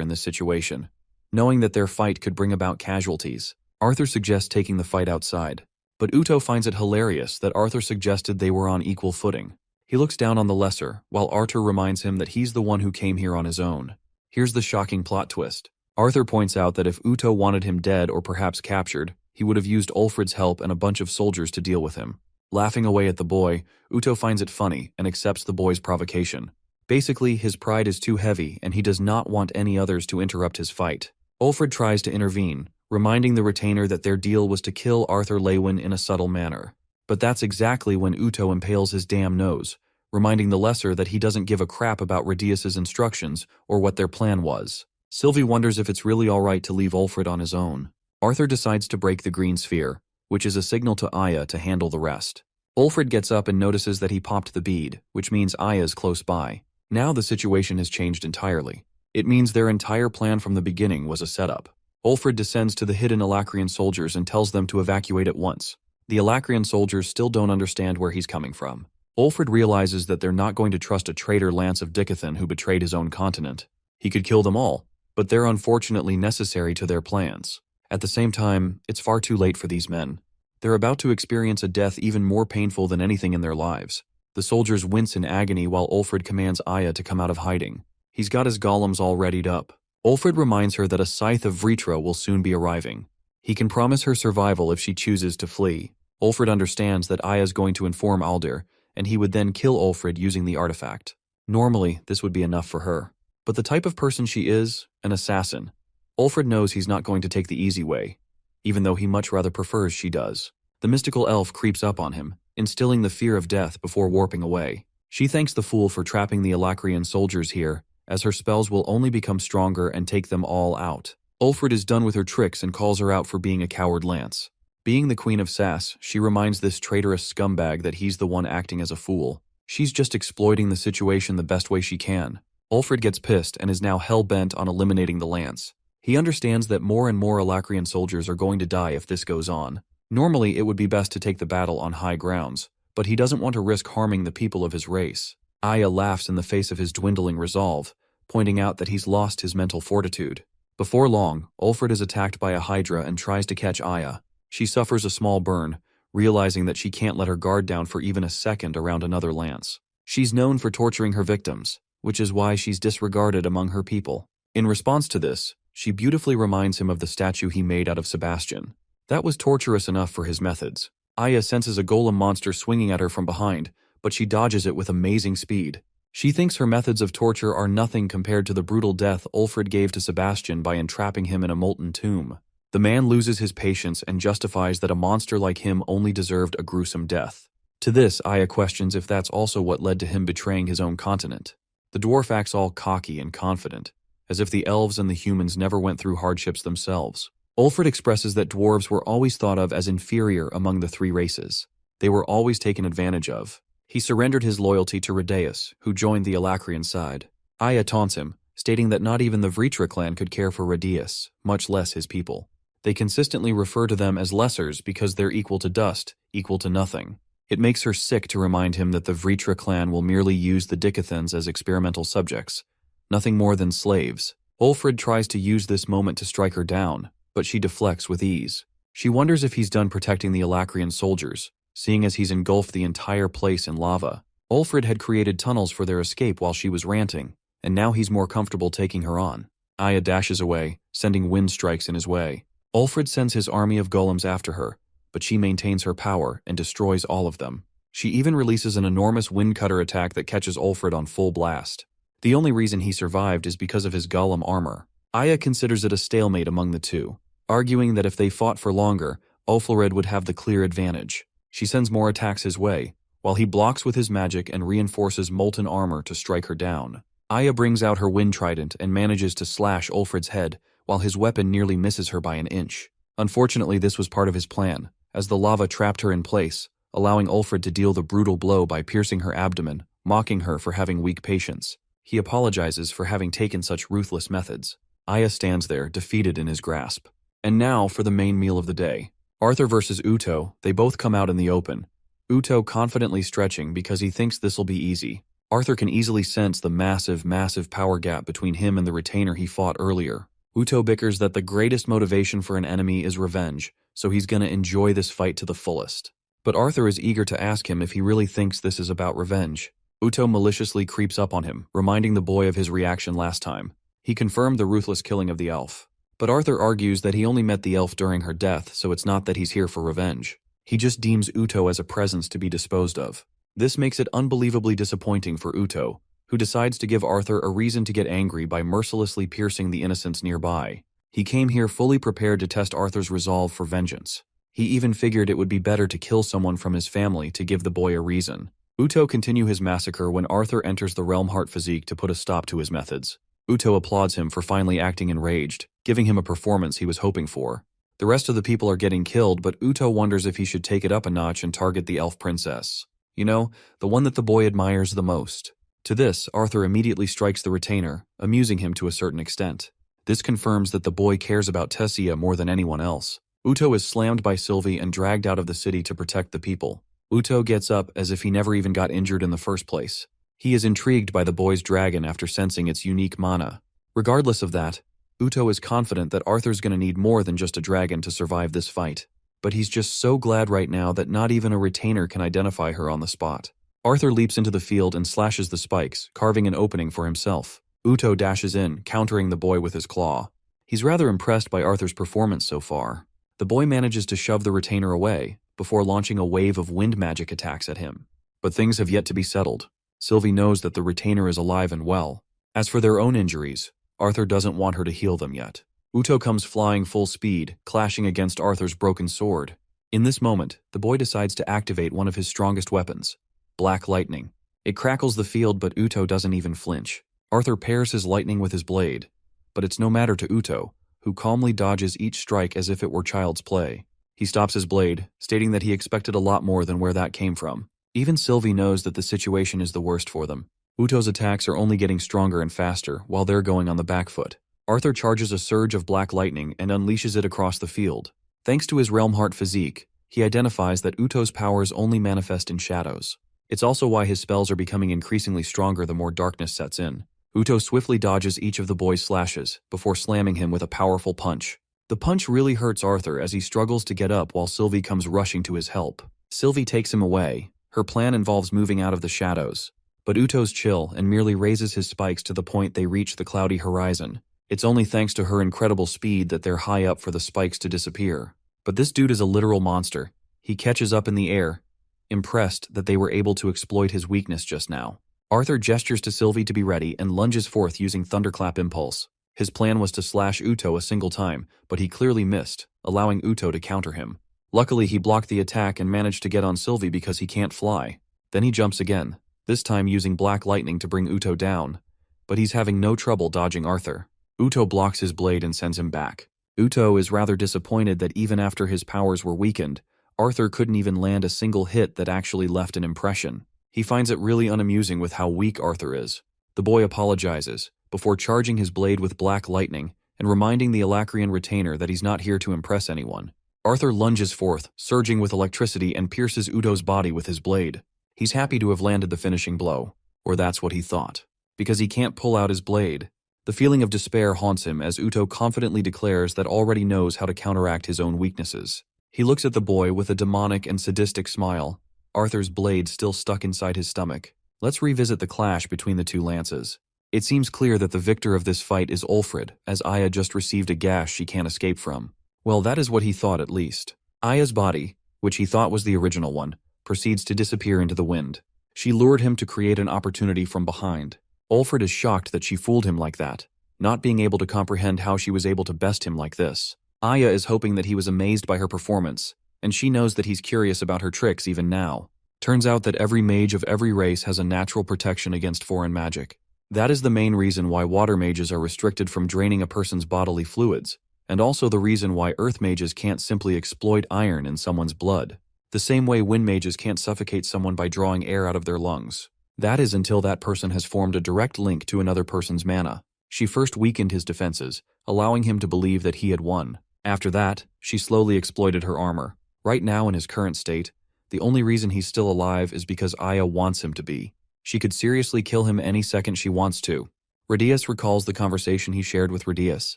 in this situation. Knowing that their fight could bring about casualties, Arthur suggests taking the fight outside. But Uto finds it hilarious that Arthur suggested they were on equal footing. He looks down on the lesser, while Arthur reminds him that he's the one who came here on his own. Here's the shocking plot twist. Arthur points out that if Uto wanted him dead or perhaps captured, he would have used Ulfred's help and a bunch of soldiers to deal with him. Laughing away at the boy, Uto finds it funny and accepts the boy's provocation. Basically, his pride is too heavy and he does not want any others to interrupt his fight. Ulfred tries to intervene, reminding the retainer that their deal was to kill Arthur Lewin in a subtle manner. But that's exactly when Uto impales his damn nose, reminding the lesser that he doesn't give a crap about Radius's instructions or what their plan was. Sylvie wonders if it's really alright to leave Ulfred on his own. Arthur decides to break the green sphere, which is a signal to Aya to handle the rest. Ulfred gets up and notices that he popped the bead, which means Aya's close by. Now the situation has changed entirely. It means their entire plan from the beginning was a setup. Ulfred descends to the hidden Alacrian soldiers and tells them to evacuate at once. The Alacrian soldiers still don't understand where he's coming from. Ulfred realizes that they're not going to trust a traitor Lance of Dickathon who betrayed his own continent. He could kill them all, but they're unfortunately necessary to their plans. At the same time, it's far too late for these men. They're about to experience a death even more painful than anything in their lives. The soldiers wince in agony while Ulfred commands Aya to come out of hiding. He's got his golems all readied up. Ulfred reminds her that a scythe of Vritra will soon be arriving. He can promise her survival if she chooses to flee. Ulfred understands that Aya's going to inform Aldir, and he would then kill Ulfred using the artifact. Normally, this would be enough for her. But the type of person she is, an assassin, Ulfred knows he's not going to take the easy way, even though he much rather prefers she does. The mystical elf creeps up on him, instilling the fear of death before warping away. She thanks the fool for trapping the Alacrian soldiers here, as her spells will only become stronger and take them all out. Ulfred is done with her tricks and calls her out for being a coward lance. Being the queen of sass, she reminds this traitorous scumbag that he's the one acting as a fool. She's just exploiting the situation the best way she can. Ulfred gets pissed and is now hell-bent on eliminating the lance. He understands that more and more Alacrian soldiers are going to die if this goes on. Normally, it would be best to take the battle on high grounds, but he doesn't want to risk harming the people of his race. Aya laughs in the face of his dwindling resolve, pointing out that he's lost his mental fortitude. Before long, Ulfred is attacked by a hydra and tries to catch Aya. She suffers a small burn, realizing that she can't let her guard down for even a second around another lance. She's known for torturing her victims, which is why she's disregarded among her people. In response to this, she beautifully reminds him of the statue he made out of Sebastian. That was torturous enough for his methods. Aya senses a golem monster swinging at her from behind, but she dodges it with amazing speed. She thinks her methods of torture are nothing compared to the brutal death Ulfred gave to Sebastian by entrapping him in a molten tomb. The man loses his patience and justifies that a monster like him only deserved a gruesome death. To this, Aya questions if that's also what led to him betraying his own continent. The dwarf acts all cocky and confident, as if the elves and the humans never went through hardships themselves. Ulfred expresses that dwarves were always thought of as inferior among the three races. They were always taken advantage of. He surrendered his loyalty to Radaeus, who joined the Alacrian side. Aya taunts him, stating that not even the Vritra clan could care for Radaeus, much less his people. They consistently refer to them as lessers because they're equal to dust, equal to nothing. It makes her sick to remind him that the Vritra clan will merely use the Dicathans as experimental subjects, nothing more than slaves. Ulfrid tries to use this moment to strike her down, but she deflects with ease. She wonders if he's done protecting the Alacrian soldiers, seeing as he's engulfed the entire place in lava. Ulfrid had created tunnels for their escape while she was ranting, and now he's more comfortable taking her on. Aya dashes away, sending wind strikes in his way. Ulfrid sends his army of golems after her, but she maintains her power and destroys all of them. She even releases an enormous wind cutter attack that catches Ulfrid on full blast. The only reason he survived is because of his golem armor. Aya considers it a stalemate among the two, arguing that if they fought for longer, Ulfrid would have the clear advantage. She sends more attacks his way, while he blocks with his magic and reinforces molten armor to strike her down. Aya brings out her wind trident and manages to slash Ulfrid's head, while his weapon nearly misses her by an inch. Unfortunately, this was part of his plan, as the lava trapped her in place, allowing Ulfrid to deal the brutal blow by piercing her abdomen, mocking her for having weak patience. He apologizes for having taken such ruthless methods. Aya stands there, defeated in his grasp. And now for the main meal of the day. Arthur versus Uto. They both come out in the open. Uto confidently stretching because he thinks this'll be easy. Arthur can easily sense the massive power gap between him and the retainer he fought earlier. Uto bickers that the greatest motivation for an enemy is revenge, so he's gonna enjoy this fight to the fullest. But Arthur is eager to ask him if he really thinks this is about revenge. Uto maliciously creeps up on him, reminding the boy of his reaction last time. He confirmed the ruthless killing of the elf. But Arthur argues that he only met the elf during her death, so it's not that he's here for revenge. He just deems Uto as a presence to be disposed of. This makes it unbelievably disappointing for Uto, who decides to give Arthur a reason to get angry by mercilessly piercing the innocents nearby. He came here fully prepared to test Arthur's resolve for vengeance. He even figured it would be better to kill someone from his family to give the boy a reason. Uto continue his massacre when Arthur enters the Realm Heart physique to put a stop to his methods. Uto applauds him for finally acting enraged, giving him a performance he was hoping for. The rest of the people are getting killed, but Uto wonders if he should take it up a notch and target the elf princess. You know, the one that the boy admires the most. To this, Arthur immediately strikes the retainer, amusing him to a certain extent. This confirms that the boy cares about Tessia more than anyone else. Uto is slammed by Sylvie and dragged out of the city to protect the people. Uto gets up as if he never even got injured in the first place. He is intrigued by the boy's dragon after sensing its unique mana. Regardless of that, Uto is confident that Arthur's gonna need more than just a dragon to survive this fight. But he's just so glad right now that not even a retainer can identify her on the spot. Arthur leaps into the field and slashes the spikes, carving an opening for himself. Uto dashes in, countering the boy with his claw. He's rather impressed by Arthur's performance so far. The boy manages to shove the retainer away, before launching a wave of wind magic attacks at him. But things have yet to be settled. Sylvie knows that the retainer is alive and well. As for their own injuries, Arthur doesn't want her to heal them yet. Uto comes flying full speed, clashing against Arthur's broken sword. In this moment, the boy decides to activate one of his strongest weapons, Black Lightning. It crackles the field, but Uto doesn't even flinch. Arthur pairs his lightning with his blade, but it's no matter to Uto, who calmly dodges each strike as if it were child's play. He stops his blade, stating that he expected a lot more than where that came from. Even Sylvie knows that the situation is the worst for them. Uto's attacks are only getting stronger and faster, while they're going on the back foot. Arthur charges a surge of black lightning and unleashes it across the field. Thanks to his Realm Heart physique, he identifies that Uto's powers only manifest in shadows. It's also why his spells are becoming increasingly stronger the more darkness sets in. Uto swiftly dodges each of the boy's slashes, before slamming him with a powerful punch. The punch really hurts Arthur as he struggles to get up while Sylvie comes rushing to his help. Sylvie takes him away. Her plan involves moving out of the shadows. But Uto's chill and merely raises his spikes to the point they reach the cloudy horizon. It's only thanks to her incredible speed that they're high up for the spikes to disappear. But this dude is a literal monster. He catches up in the air, impressed that they were able to exploit his weakness just now. Arthur gestures to Sylvie to be ready and lunges forth using Thunderclap Impulse. His plan was to slash Uto a single time, but he clearly missed, allowing Uto to counter him. Luckily, he blocked the attack and managed to get on Sylvie because he can't fly. Then he jumps again, this time using Black Lightning to bring Uto down. But he's having no trouble dodging Arthur. Uto blocks his blade and sends him back. Uto is rather disappointed that even after his powers were weakened, Arthur couldn't even land a single hit that actually left an impression. He finds it really unamusing with how weak Arthur is. The boy apologizes, before charging his blade with black lightning and reminding the Alacrian retainer that he's not here to impress anyone. Arthur lunges forth, surging with electricity, and pierces Uto's body with his blade. He's happy to have landed the finishing blow, or that's what he thought. Because he can't pull out his blade. The feeling of despair haunts him as Uto confidently declares that already knows how to counteract his own weaknesses. He looks at the boy with a demonic and sadistic smile, Arthur's blade still stuck inside his stomach. Let's revisit the clash between the two lances. It seems clear that the victor of this fight is Ulfrid, as Aya just received a gash she can't escape from. Well, that is what he thought at least. Aya's body, which he thought was the original one, proceeds to disappear into the wind. She lured him to create an opportunity from behind. Ulfrid is shocked that she fooled him like that, not being able to comprehend how she was able to best him like this. Aya is hoping that he was amazed by her performance, and she knows that he's curious about her tricks even now. Turns out that every mage of every race has a natural protection against foreign magic. That is the main reason why water mages are restricted from draining a person's bodily fluids, and also the reason why earth mages can't simply exploit iron in someone's blood. The same way wind mages can't suffocate someone by drawing air out of their lungs. That is until that person has formed a direct link to another person's mana. She first weakened his defenses, allowing him to believe that he had won. After that, she slowly exploited her armor. Right now in his current state, the only reason he's still alive is because Aya wants him to be. She could seriously kill him any second she wants to. Radius recalls the conversation he shared with Radius,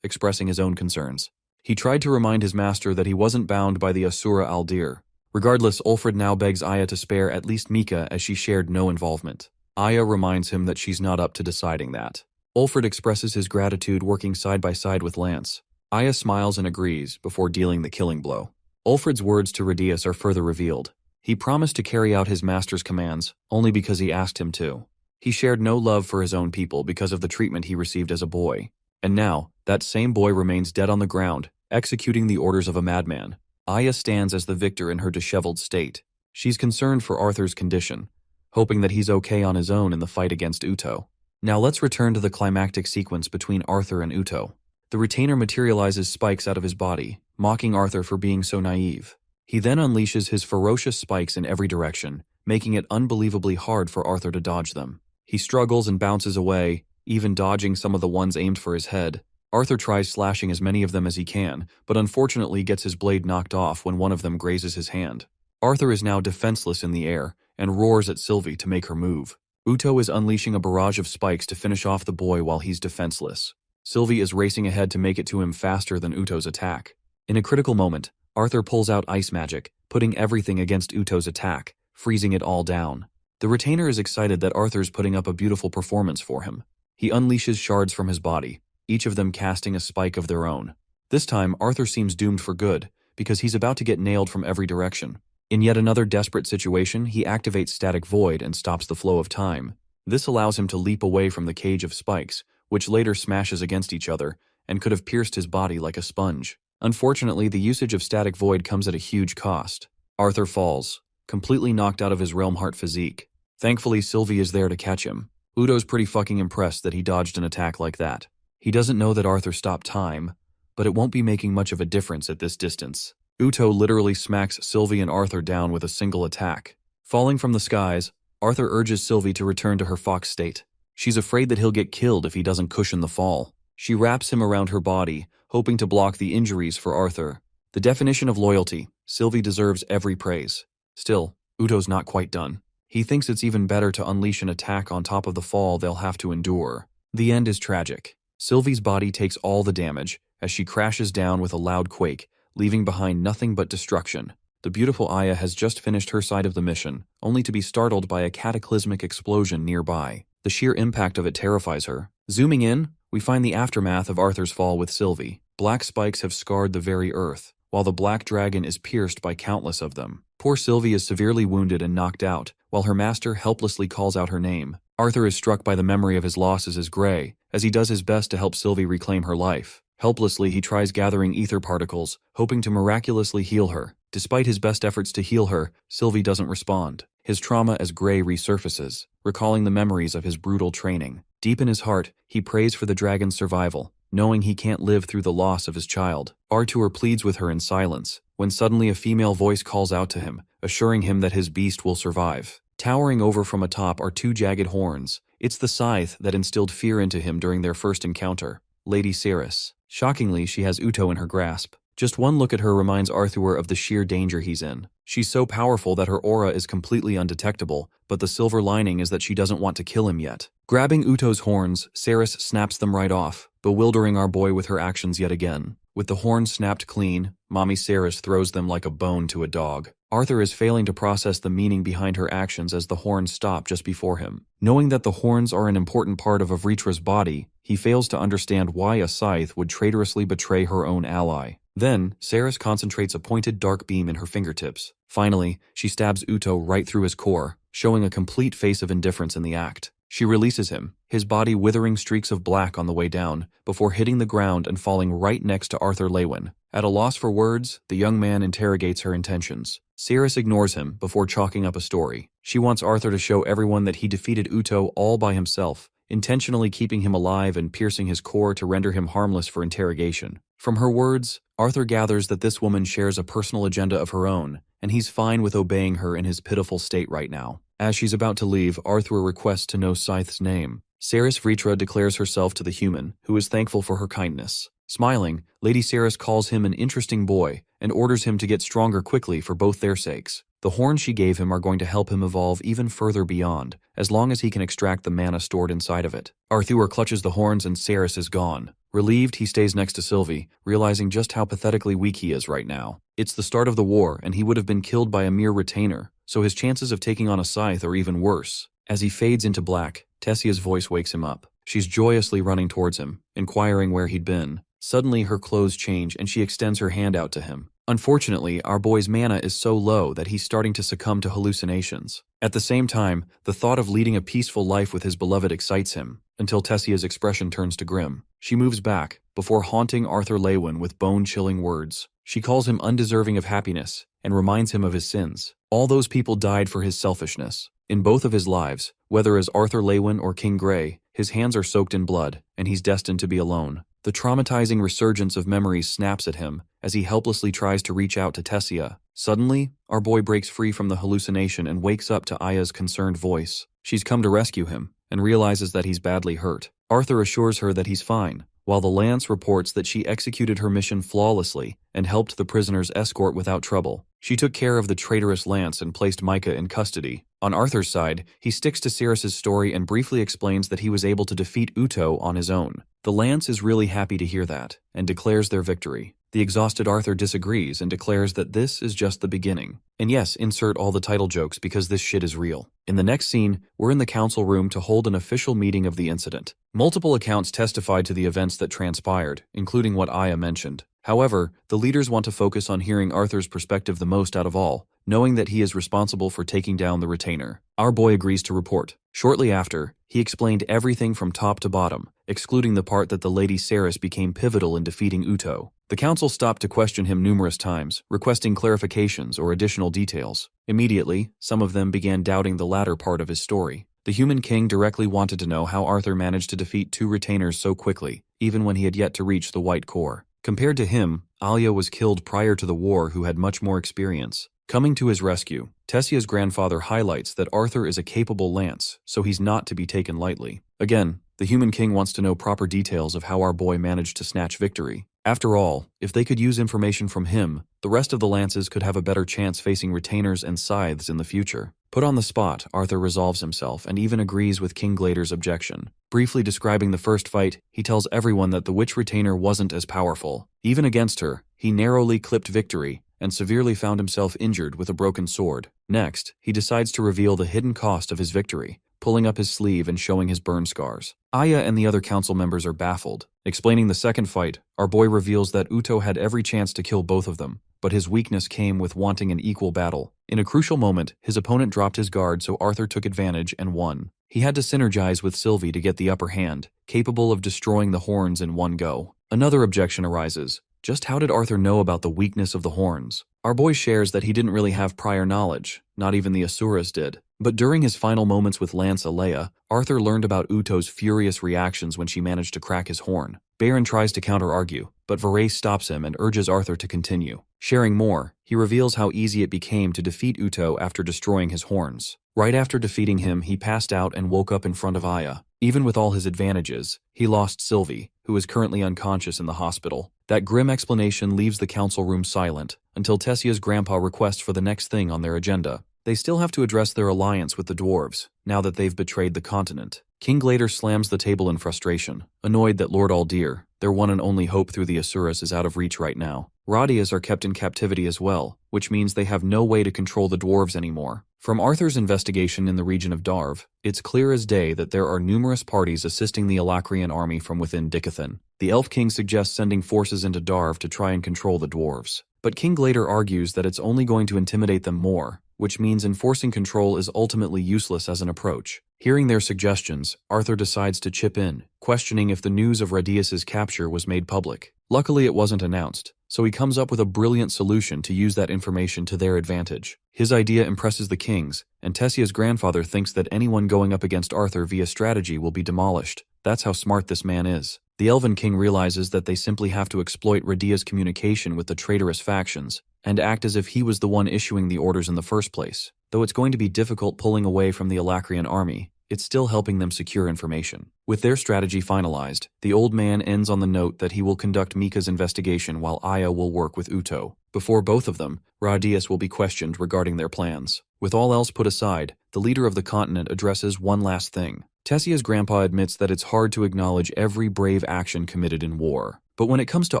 expressing his own concerns. He tried to remind his master that he wasn't bound by the Asura Aldir. Regardless, Ulfrid now begs Aya to spare at least Mika as she shared no involvement. Aya reminds him that she's not up to deciding that. Ulfrid expresses his gratitude working side by side with Lance. Aya smiles and agrees before dealing the killing blow. Ulfrid's words to Radius are further revealed. He promised to carry out his master's commands only because he asked him to. He shared no love for his own people because of the treatment he received as a boy. And now, that same boy remains dead on the ground, executing the orders of a madman. Aya stands as the victor in her disheveled state. She's concerned for Arthur's condition, hoping that he's okay on his own in the fight against Uto. Now let's return to the climactic sequence between Arthur and Uto. The retainer materializes spikes out of his body, mocking Arthur for being so naive. He then unleashes his ferocious spikes in every direction, making it unbelievably hard for Arthur to dodge them. He struggles and bounces away, even dodging some of the ones aimed for his head. Arthur tries slashing as many of them as he can, but unfortunately gets his blade knocked off when one of them grazes his hand. Arthur is now defenseless in the air and roars at Sylvie to make her move. Uto is unleashing a barrage of spikes to finish off the boy while he's defenseless. Sylvie is racing ahead to make it to him faster than Uto's attack. In a critical moment, Arthur pulls out ice magic, putting everything against Uto's attack, freezing it all down. The retainer is excited that Arthur's putting up a beautiful performance for him. He unleashes shards from his body, each of them casting a spike of their own. This time, Arthur seems doomed for good, because he's about to get nailed from every direction. In yet another desperate situation, he activates Static Void and stops the flow of time. This allows him to leap away from the cage of spikes, which later smashes against each other, and could have pierced his body like a sponge. Unfortunately, the usage of Static Void comes at a huge cost. Arthur falls, completely knocked out of his Realm Heart physique. Thankfully, Sylvie is there to catch him. Uto's pretty fucking impressed that he dodged an attack like that. He doesn't know that Arthur stopped time, but it won't be making much of a difference at this distance. Uto literally smacks Sylvie and Arthur down with a single attack. Falling from the skies, Arthur urges Sylvie to return to her fox state. She's afraid that he'll get killed if he doesn't cushion the fall. She wraps him around her body, hoping to block the injuries for Arthur. The definition of loyalty, Sylvie deserves every praise. Still, Uto's not quite done. He thinks it's even better to unleash an attack on top of the fall they'll have to endure. The end is tragic. Sylvie's body takes all the damage as she crashes down with a loud quake, leaving behind nothing but destruction. The beautiful Aya has just finished her side of the mission, only to be startled by a cataclysmic explosion nearby. The sheer impact of it terrifies her. Zooming in, we find the aftermath of Arthur's fall with Sylvie. Black spikes have scarred the very earth, while the black dragon is pierced by countless of them. Poor Sylvie is severely wounded and knocked out, while her master helplessly calls out her name. Arthur is struck by the memory of his losses as Grey, as he does his best to help Sylvie reclaim her life. Helplessly, he tries gathering ether particles, hoping to miraculously heal her. Despite his best efforts to heal her, Sylvie doesn't respond. His trauma as Grey resurfaces, recalling the memories of his brutal training. Deep in his heart, he prays for the dragon's survival, knowing he can't live through the loss of his child. Arthur pleads with her in silence, when suddenly a female voice calls out to him, assuring him that his beast will survive. Towering over from atop are two jagged horns. It's the scythe that instilled fear into him during their first encounter. Lady Xyrus. Shockingly, she has Uto in her grasp. Just one look at her reminds Arthur of the sheer danger he's in. She's so powerful that her aura is completely undetectable, but the silver lining is that she doesn't want to kill him yet. Grabbing Uto's horns, Xyrus snaps them right off, bewildering our boy with her actions yet again. With the horns snapped clean, Mommy Xyrus throws them like a bone to a dog. Arthur is failing to process the meaning behind her actions as the horns stop just before him. Knowing that the horns are an important part of Avritra's body, he fails to understand why a scythe would traitorously betray her own ally. Then, Xyrus concentrates a pointed dark beam in her fingertips. Finally, she stabs Uto right through his core, showing a complete face of indifference in the act. She releases him, his body withering streaks of black on the way down, before hitting the ground and falling right next to Arthur Lewin. At a loss for words, the young man interrogates her intentions. Xyrus ignores him before chalking up a story. She wants Arthur to show everyone that he defeated Uto all by himself, intentionally keeping him alive and piercing his core to render him harmless for interrogation. From her words, Arthur gathers that this woman shares a personal agenda of her own, and he's fine with obeying her in his pitiful state right now. As she's about to leave, Arthur requests to know Scythe's name. Xyrus Vritra declares herself to the human, who is thankful for her kindness. Smiling, Lady Xyrus calls him an interesting boy and orders him to get stronger quickly for both their sakes. The horns she gave him are going to help him evolve even further beyond, as long as he can extract the mana stored inside of it. Arthur clutches the horns and Xyrus is gone. Relieved, he stays next to Sylvie, realizing just how pathetically weak he is right now. It's the start of the war, and he would have been killed by a mere retainer, so his chances of taking on a scythe are even worse. As he fades into black, Tessia's voice wakes him up. She's joyously running towards him, inquiring where he'd been. Suddenly, her clothes change and she extends her hand out to him. Unfortunately, our boy's mana is so low that he's starting to succumb to hallucinations. At the same time, the thought of leading a peaceful life with his beloved excites him, until Tessia's expression turns to grim. She moves back, before haunting Arthur Lewin with bone-chilling words. She calls him undeserving of happiness, and reminds him of his sins. All those people died for his selfishness. In both of his lives, whether as Arthur Lewin or King Grey, his hands are soaked in blood, and he's destined to be alone. The traumatizing resurgence of memories snaps at him as he helplessly tries to reach out to Tessia. Suddenly, our boy breaks free from the hallucination and wakes up to Aya's concerned voice. She's come to rescue him, and realizes that he's badly hurt. Arthur assures her that he's fine, while the Lance reports that she executed her mission flawlessly and helped the prisoner's escort without trouble. She took care of the traitorous Lance and placed Micah in custody. On Arthur's side, he sticks to Xyrus's story and briefly explains that he was able to defeat Uto on his own. The Lance is really happy to hear that, and declares their victory. The exhausted Arthur disagrees and declares that this is just the beginning. And yes, insert all the title jokes because this shit is real. In the next scene, we're in the council room to hold an official meeting of the incident. Multiple accounts testified to the events that transpired, including what Aya mentioned. However, the leaders want to focus on hearing Arthur's perspective the most out of all, knowing that he is responsible for taking down the retainer. Our boy agrees to report. Shortly after, he explained everything from top to bottom, excluding the part that the Lady Xyrus became pivotal in defeating Uto. The council stopped to question him numerous times, requesting clarifications or additional details. Immediately, some of them began doubting the latter part of his story. The Human King directly wanted to know how Arthur managed to defeat two retainers so quickly, even when he had yet to reach the White Core. Compared to him, Alia was killed prior to the war who had much more experience. Coming to his rescue, Tessia's grandfather highlights that Arthur is a capable lance, so he's not to be taken lightly. Again, the Human King wants to know proper details of how our boy managed to snatch victory. After all, if they could use information from him, the rest of the lances could have a better chance facing retainers and scythes in the future. Put on the spot, Arthur resolves himself and even agrees with King Glader's objection. Briefly describing the first fight, he tells everyone that the witch retainer wasn't as powerful. Even against her, he narrowly clipped victory and severely found himself injured with a broken sword. Next, he decides to reveal the hidden cost of his victory, pulling up his sleeve and showing his burn scars. Aya and the other council members are baffled. Explaining the second fight, our boy reveals that Uto had every chance to kill both of them, but his weakness came with wanting an equal battle. In a crucial moment, his opponent dropped his guard, so Arthur took advantage and won. He had to synergize with Sylvie to get the upper hand, capable of destroying the horns in one go. Another objection arises. Just how did Arthur know about the weakness of the horns? Our boy shares that he didn't really have prior knowledge, not even the Asuras did. But during his final moments with Lance Alea, Arthur learned about Uto's furious reactions when she managed to crack his horn. Baron tries to counter-argue, but Varese stops him and urges Arthur to continue. Sharing more, he reveals how easy it became to defeat Uto after destroying his horns. Right after defeating him, he passed out and woke up in front of Aya. Even with all his advantages, he lost Sylvie, who is currently unconscious in the hospital. That grim explanation leaves the council room silent, until Tessia's grandpa requests for the next thing on their agenda. They still have to address their alliance with the dwarves, now that they've betrayed the continent. King Glader slams the table in frustration, annoyed that Lord Aldir, their one and only hope through the Asuras, is out of reach right now. Radias are kept in captivity as well, which means they have no way to control the dwarves anymore. From Arthur's investigation in the region of Darv, it's clear as day that there are numerous parties assisting the Alacrian army from within Dicathan. The Elf King suggests sending forces into Darv to try and control the dwarves. But King Glader argues that it's only going to intimidate them more, which means enforcing control is ultimately useless as an approach. Hearing their suggestions, Arthur decides to chip in, questioning if the news of Radius's capture was made public. Luckily it wasn't announced, so he comes up with a brilliant solution to use that information to their advantage. His idea impresses the kings, and Tessia's grandfather thinks that anyone going up against Arthur via strategy will be demolished. That's how smart this man is. The Elven King realizes that they simply have to exploit Radia's communication with the traitorous factions, and act as if he was the one issuing the orders in the first place. Though it's going to be difficult pulling away from the Alacrian army, it's still helping them secure information. With their strategy finalized, the old man ends on the note that he will conduct Mika's investigation while Aya will work with Uto. Before both of them, Radius will be questioned regarding their plans. With all else put aside, the leader of the continent addresses one last thing. Tessia's grandpa admits that it's hard to acknowledge every brave action committed in war. But when it comes to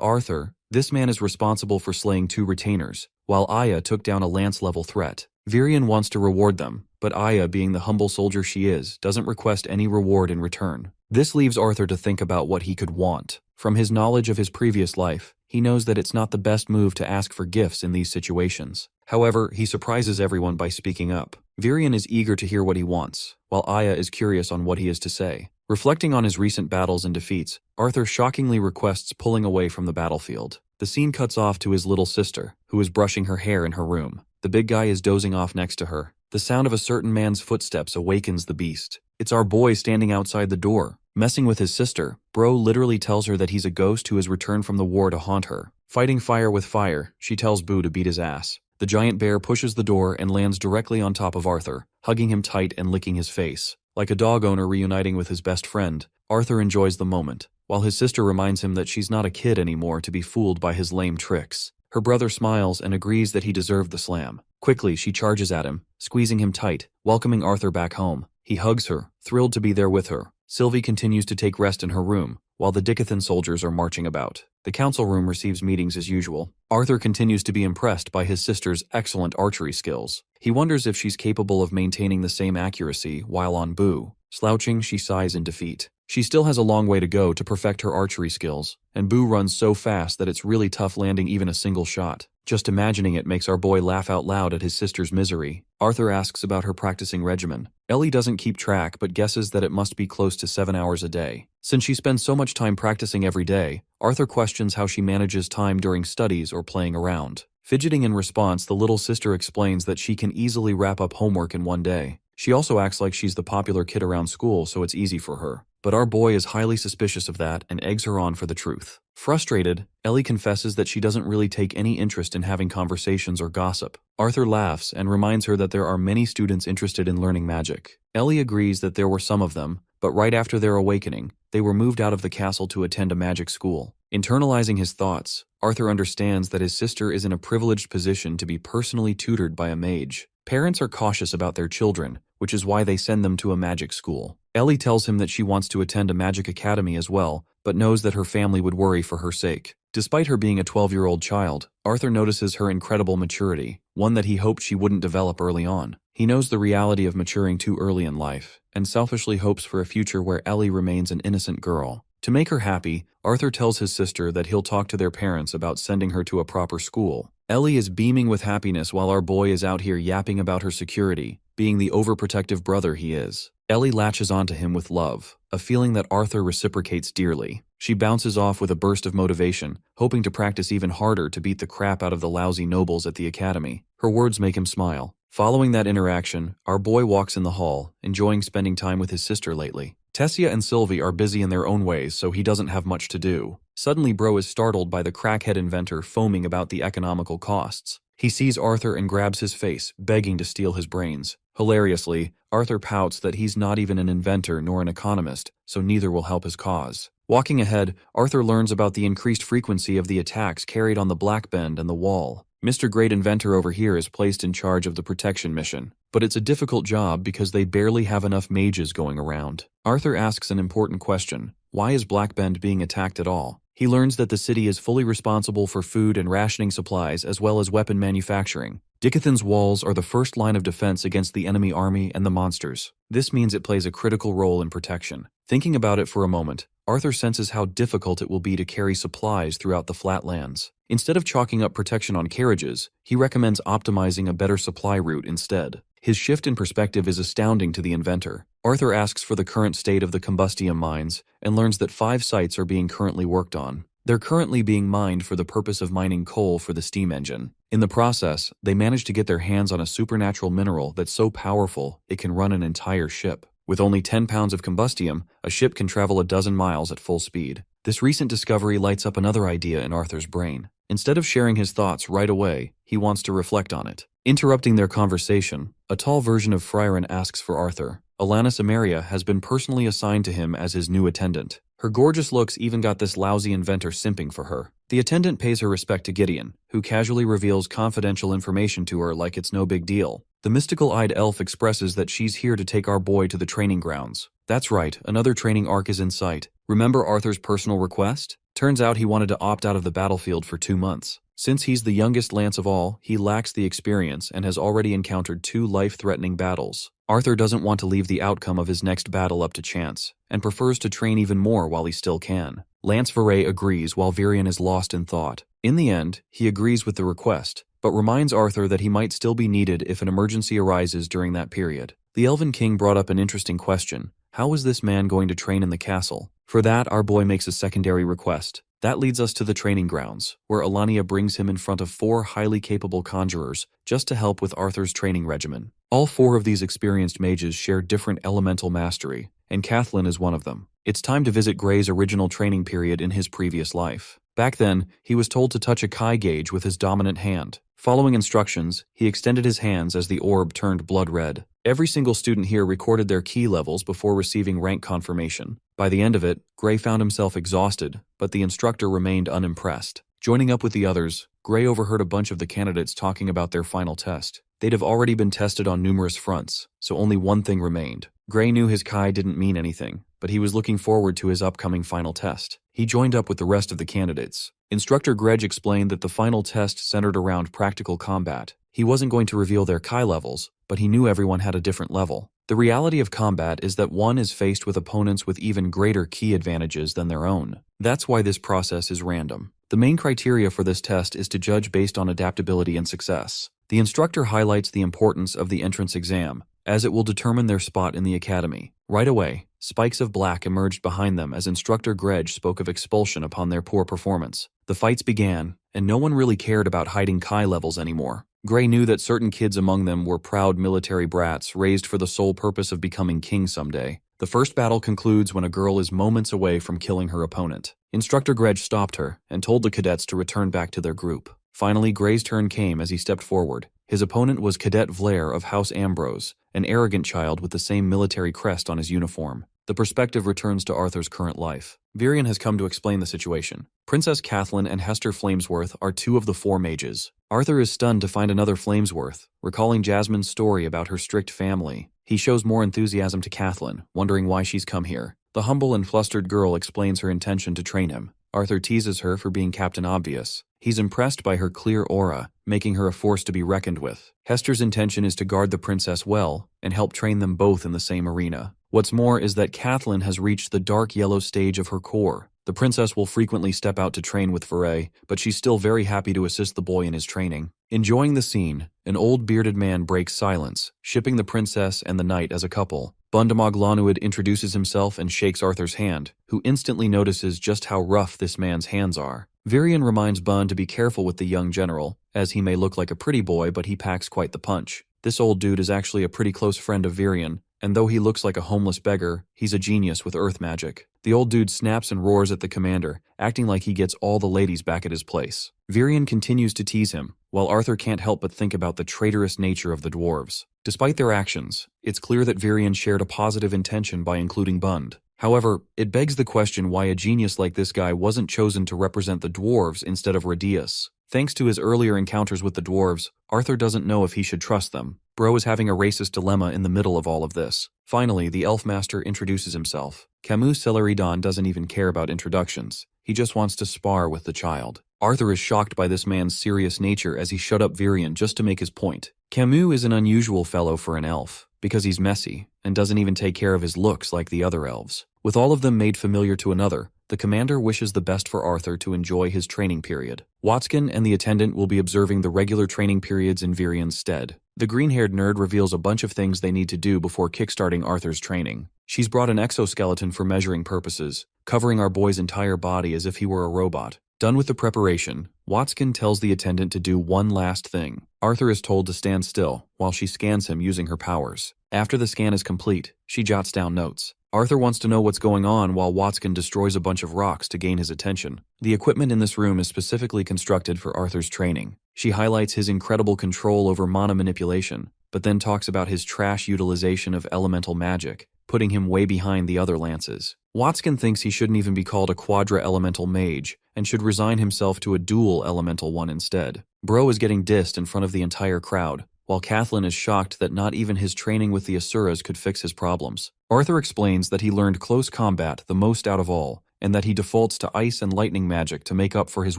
Arthur, this man is responsible for slaying 2 retainers, while Aya took down a lance-level threat. Virion wants to reward them, but Aya, being the humble soldier she is, doesn't request any reward in return. This leaves Arthur to think about what he could want. From his knowledge of his previous life, he knows that it's not the best move to ask for gifts in these situations. However, he surprises everyone by speaking up. Virion is eager to hear what he wants, while Aya is curious on what he is to say. Reflecting on his recent battles and defeats, Arthur shockingly requests pulling away from the battlefield. The scene cuts off to his little sister, who is brushing her hair in her room. The big guy is dozing off next to her. The sound of a certain man's footsteps awakens the beast. It's our boy standing outside the door, messing with his sister. Bro literally tells her that he's a ghost who has returned from the war to haunt her. Fighting fire with fire, she tells Boo to beat his ass. The giant bear pushes the door and lands directly on top of Arthur, hugging him tight and licking his face. Like a dog owner reuniting with his best friend, Arthur enjoys the moment, while his sister reminds him that she's not a kid anymore to be fooled by his lame tricks. Her brother smiles and agrees that he deserved the slam. Quickly, she charges at him, squeezing him tight, welcoming Arthur back home. He hugs her, thrilled to be there with her. Sylvie continues to take rest in her room, while the Dicathan soldiers are marching about. The council room receives meetings as usual. Arthur continues to be impressed by his sister's excellent archery skills. He wonders if she's capable of maintaining the same accuracy while on Boo. Slouching, she sighs in defeat. She still has a long way to go to perfect her archery skills, and Boo runs so fast that it's really tough landing even a single shot. Just imagining it makes our boy laugh out loud at his sister's misery. Arthur asks about her practicing regimen. Ellie doesn't keep track but guesses that it must be close to 7 hours a day. Since she spends so much time practicing every day, Arthur questions how she manages time during studies or playing around. Fidgeting in response, the little sister explains that she can easily wrap up homework in one day. She also acts like she's the popular kid around school, so it's easy for her. But our boy is highly suspicious of that and eggs her on for the truth. Frustrated, Ellie confesses that she doesn't really take any interest in having conversations or gossip. Arthur laughs and reminds her that there are many students interested in learning magic. Ellie agrees that there were some of them, but right after their awakening, they were moved out of the castle to attend a magic school. Internalizing his thoughts, Arthur understands that his sister is in a privileged position to be personally tutored by a mage. Parents are cautious about their children, which is why they send them to a magic school. Ellie tells him that she wants to attend a magic academy as well, but knows that her family would worry for her sake. Despite her being a 12-year-old child, Arthur notices her incredible maturity, one that he hoped she wouldn't develop early on. He knows the reality of maturing too early in life, and selfishly hopes for a future where Ellie remains an innocent girl. To make her happy, Arthur tells his sister that he'll talk to their parents about sending her to a proper school. Ellie is beaming with happiness while our boy is out here yapping about her security, being the overprotective brother he is. Ellie latches onto him with love, a feeling that Arthur reciprocates dearly. She bounces off with a burst of motivation, hoping to practice even harder to beat the crap out of the lousy nobles at the academy. Her words make him smile. Following that interaction, our boy walks in the hall, enjoying spending time with his sister lately. Tessia and Sylvie are busy in their own ways, so he doesn't have much to do. Suddenly, Bro is startled by the crackhead inventor foaming about the economical costs. He sees Arthur and grabs his face, begging to steal his brains. Hilariously, Arthur pouts that he's not even an inventor nor an economist, so neither will help his cause. Walking ahead, Arthur learns about the increased frequency of the attacks carried on the Black Bend and the Wall. Mr. Great Inventor over here is placed in charge of the protection mission, but it's a difficult job because they barely have enough mages going around. Arthur asks an important question: why is Black Bend being attacked at all? He learns that the city is fully responsible for food and rationing supplies as well as weapon manufacturing. Dicathan's walls are the first line of defense against the enemy army and the monsters. This means it plays a critical role in protection. Thinking about it for a moment, Arthur senses how difficult it will be to carry supplies throughout the flatlands. Instead of chalking up protection on carriages, he recommends optimizing a better supply route instead. His shift in perspective is astounding to the inventor. Arthur asks for the current state of the combustium mines and learns that 5 sites are being currently worked on. They're currently being mined for the purpose of mining coal for the steam engine. In the process, they manage to get their hands on a supernatural mineral that's so powerful it can run an entire ship. With only 10 pounds of combustium, a ship can travel a dozen miles at full speed. This recent discovery lights up another idea in Arthur's brain. Instead of sharing his thoughts right away, he wants to reflect on it. Interrupting their conversation, a tall version of Frieren asks for Arthur. Alanis Ameria has been personally assigned to him as his new attendant. Her gorgeous looks even got this lousy inventor simping for her. The attendant pays her respect to Gideon, who casually reveals confidential information to her like it's no big deal. The mystical-eyed elf expresses that she's here to take our boy to the training grounds. That's right, another training arc is in sight. Remember Arthur's personal request? Turns out he wanted to opt out of the battlefield for 2 months. Since he's the youngest lance of all, he lacks the experience and has already encountered 2 life-threatening battles. Arthur doesn't want to leave the outcome of his next battle up to chance, and prefers to train even more while he still can. Lance Veray agrees while Virion is lost in thought. In the end, he agrees with the request, but reminds Arthur that he might still be needed if an emergency arises during that period. The Elven King brought up an interesting question. How is this man going to train in the castle? For that, our boy makes a secondary request. That leads us to the training grounds, where Alania brings him in front of 4 highly capable conjurers just to help with Arthur's training regimen. All 4 of these experienced mages share different elemental mastery, and Kathleen is one of them. It's time to visit Gray's original training period in his previous life. Back then, he was told to touch a Kai gauge with his dominant hand. Following instructions, he extended his hands as the orb turned blood red. Every single student here recorded their key levels before receiving rank confirmation. By the end of it, Gray found himself exhausted, but the instructor remained unimpressed. Joining up with the others, Gray overheard a bunch of the candidates talking about their final test. They'd have already been tested on numerous fronts, so only one thing remained. Gray knew his Kai didn't mean anything, but he was looking forward to his upcoming final test. He joined up with the rest of the candidates. Instructor Grej explained that the final test centered around practical combat. He wasn't going to reveal their Kai levels, but he knew everyone had a different level. The reality of combat is that one is faced with opponents with even greater key advantages than their own. That's why this process is random. The main criteria for this test is to judge based on adaptability and success. The instructor highlights the importance of the entrance exam, as it will determine their spot in the academy. Right away, spikes of black emerged behind them as Instructor Grej spoke of expulsion upon their poor performance. The fights began, and no one really cared about hiding Kai levels anymore. Gray knew that certain kids among them were proud military brats raised for the sole purpose of becoming king someday. The first battle concludes when a girl is moments away from killing her opponent. Instructor Grej stopped her and told the cadets to return back to their group. Finally, Gray's turn came as he stepped forward. His opponent was Cadet Vlaire of House Ambrose, an arrogant child with the same military crest on his uniform. The perspective returns to Arthur's current life. Virion has come to explain the situation. Princess Kathleen and Hester Flamesworth are 2 of the 4 mages. Arthur is stunned to find another Flamesworth, recalling Jasmine's story about her strict family. He shows more enthusiasm to Kathleen, wondering why she's come here. The humble and flustered girl explains her intention to train him. Arthur teases her for being Captain Obvious. He's impressed by her clear aura, making her a force to be reckoned with. Hester's intention is to guard the princess well and help train them both in the same arena. What's more is that Kathleen has reached the dark yellow stage of her core. The princess will frequently step out to train with Veray, but she's still very happy to assist the boy in his training. Enjoying the scene, an old bearded man breaks silence, shipping the princess and the knight as a couple. Bundamog Lanuid introduces himself and shakes Arthur's hand, who instantly notices just how rough this man's hands are. Virion reminds Bun to be careful with the young general, as he may look like a pretty boy but he packs quite the punch. This old dude is actually a pretty close friend of Virion, and though he looks like a homeless beggar, he's a genius with earth magic. The old dude snaps and roars at the commander, acting like he gets all the ladies back at his place. Virion continues to tease him, while Arthur can't help but think about the traitorous nature of the dwarves. Despite their actions, it's clear that Virion shared a positive intention by including Bund. However, it begs the question why a genius like this guy wasn't chosen to represent the dwarves instead of Radius. Thanks to his earlier encounters with the dwarves, Arthur doesn't know if he should trust them. Bro is having a racist dilemma in the middle of all of this. Finally, the elf master introduces himself. Camus Celeridon doesn't even care about introductions. He just wants to spar with the child. Arthur is shocked by this man's serious nature as he shut up Virion just to make his point. Camus is an unusual fellow for an elf, because he's messy, and doesn't even take care of his looks like the other elves. With all of them made familiar to another, the commander wishes the best for Arthur to enjoy his training period. Watskin and the attendant will be observing the regular training periods in Virion's stead. The green-haired nerd reveals a bunch of things they need to do before kickstarting Arthur's training. She's brought an exoskeleton for measuring purposes, covering our boy's entire body as if he were a robot. Done with the preparation, Watskin tells the attendant to do one last thing. Arthur is told to stand still while she scans him using her powers. After the scan is complete, she jots down notes. Arthur wants to know what's going on while Watskin destroys a bunch of rocks to gain his attention. The equipment in this room is specifically constructed for Arthur's training. She highlights his incredible control over mana manipulation, but then talks about his trash utilization of elemental magic, putting him way behind the other lances. Watskin thinks he shouldn't even be called a quadra-elemental mage, and should resign himself to a dual-elemental one instead. Bro is getting dissed in front of the entire crowd, while Kathleen is shocked that not even his training with the Asuras could fix his problems. Arthur explains that he learned close combat the most out of all, and that he defaults to ice and lightning magic to make up for his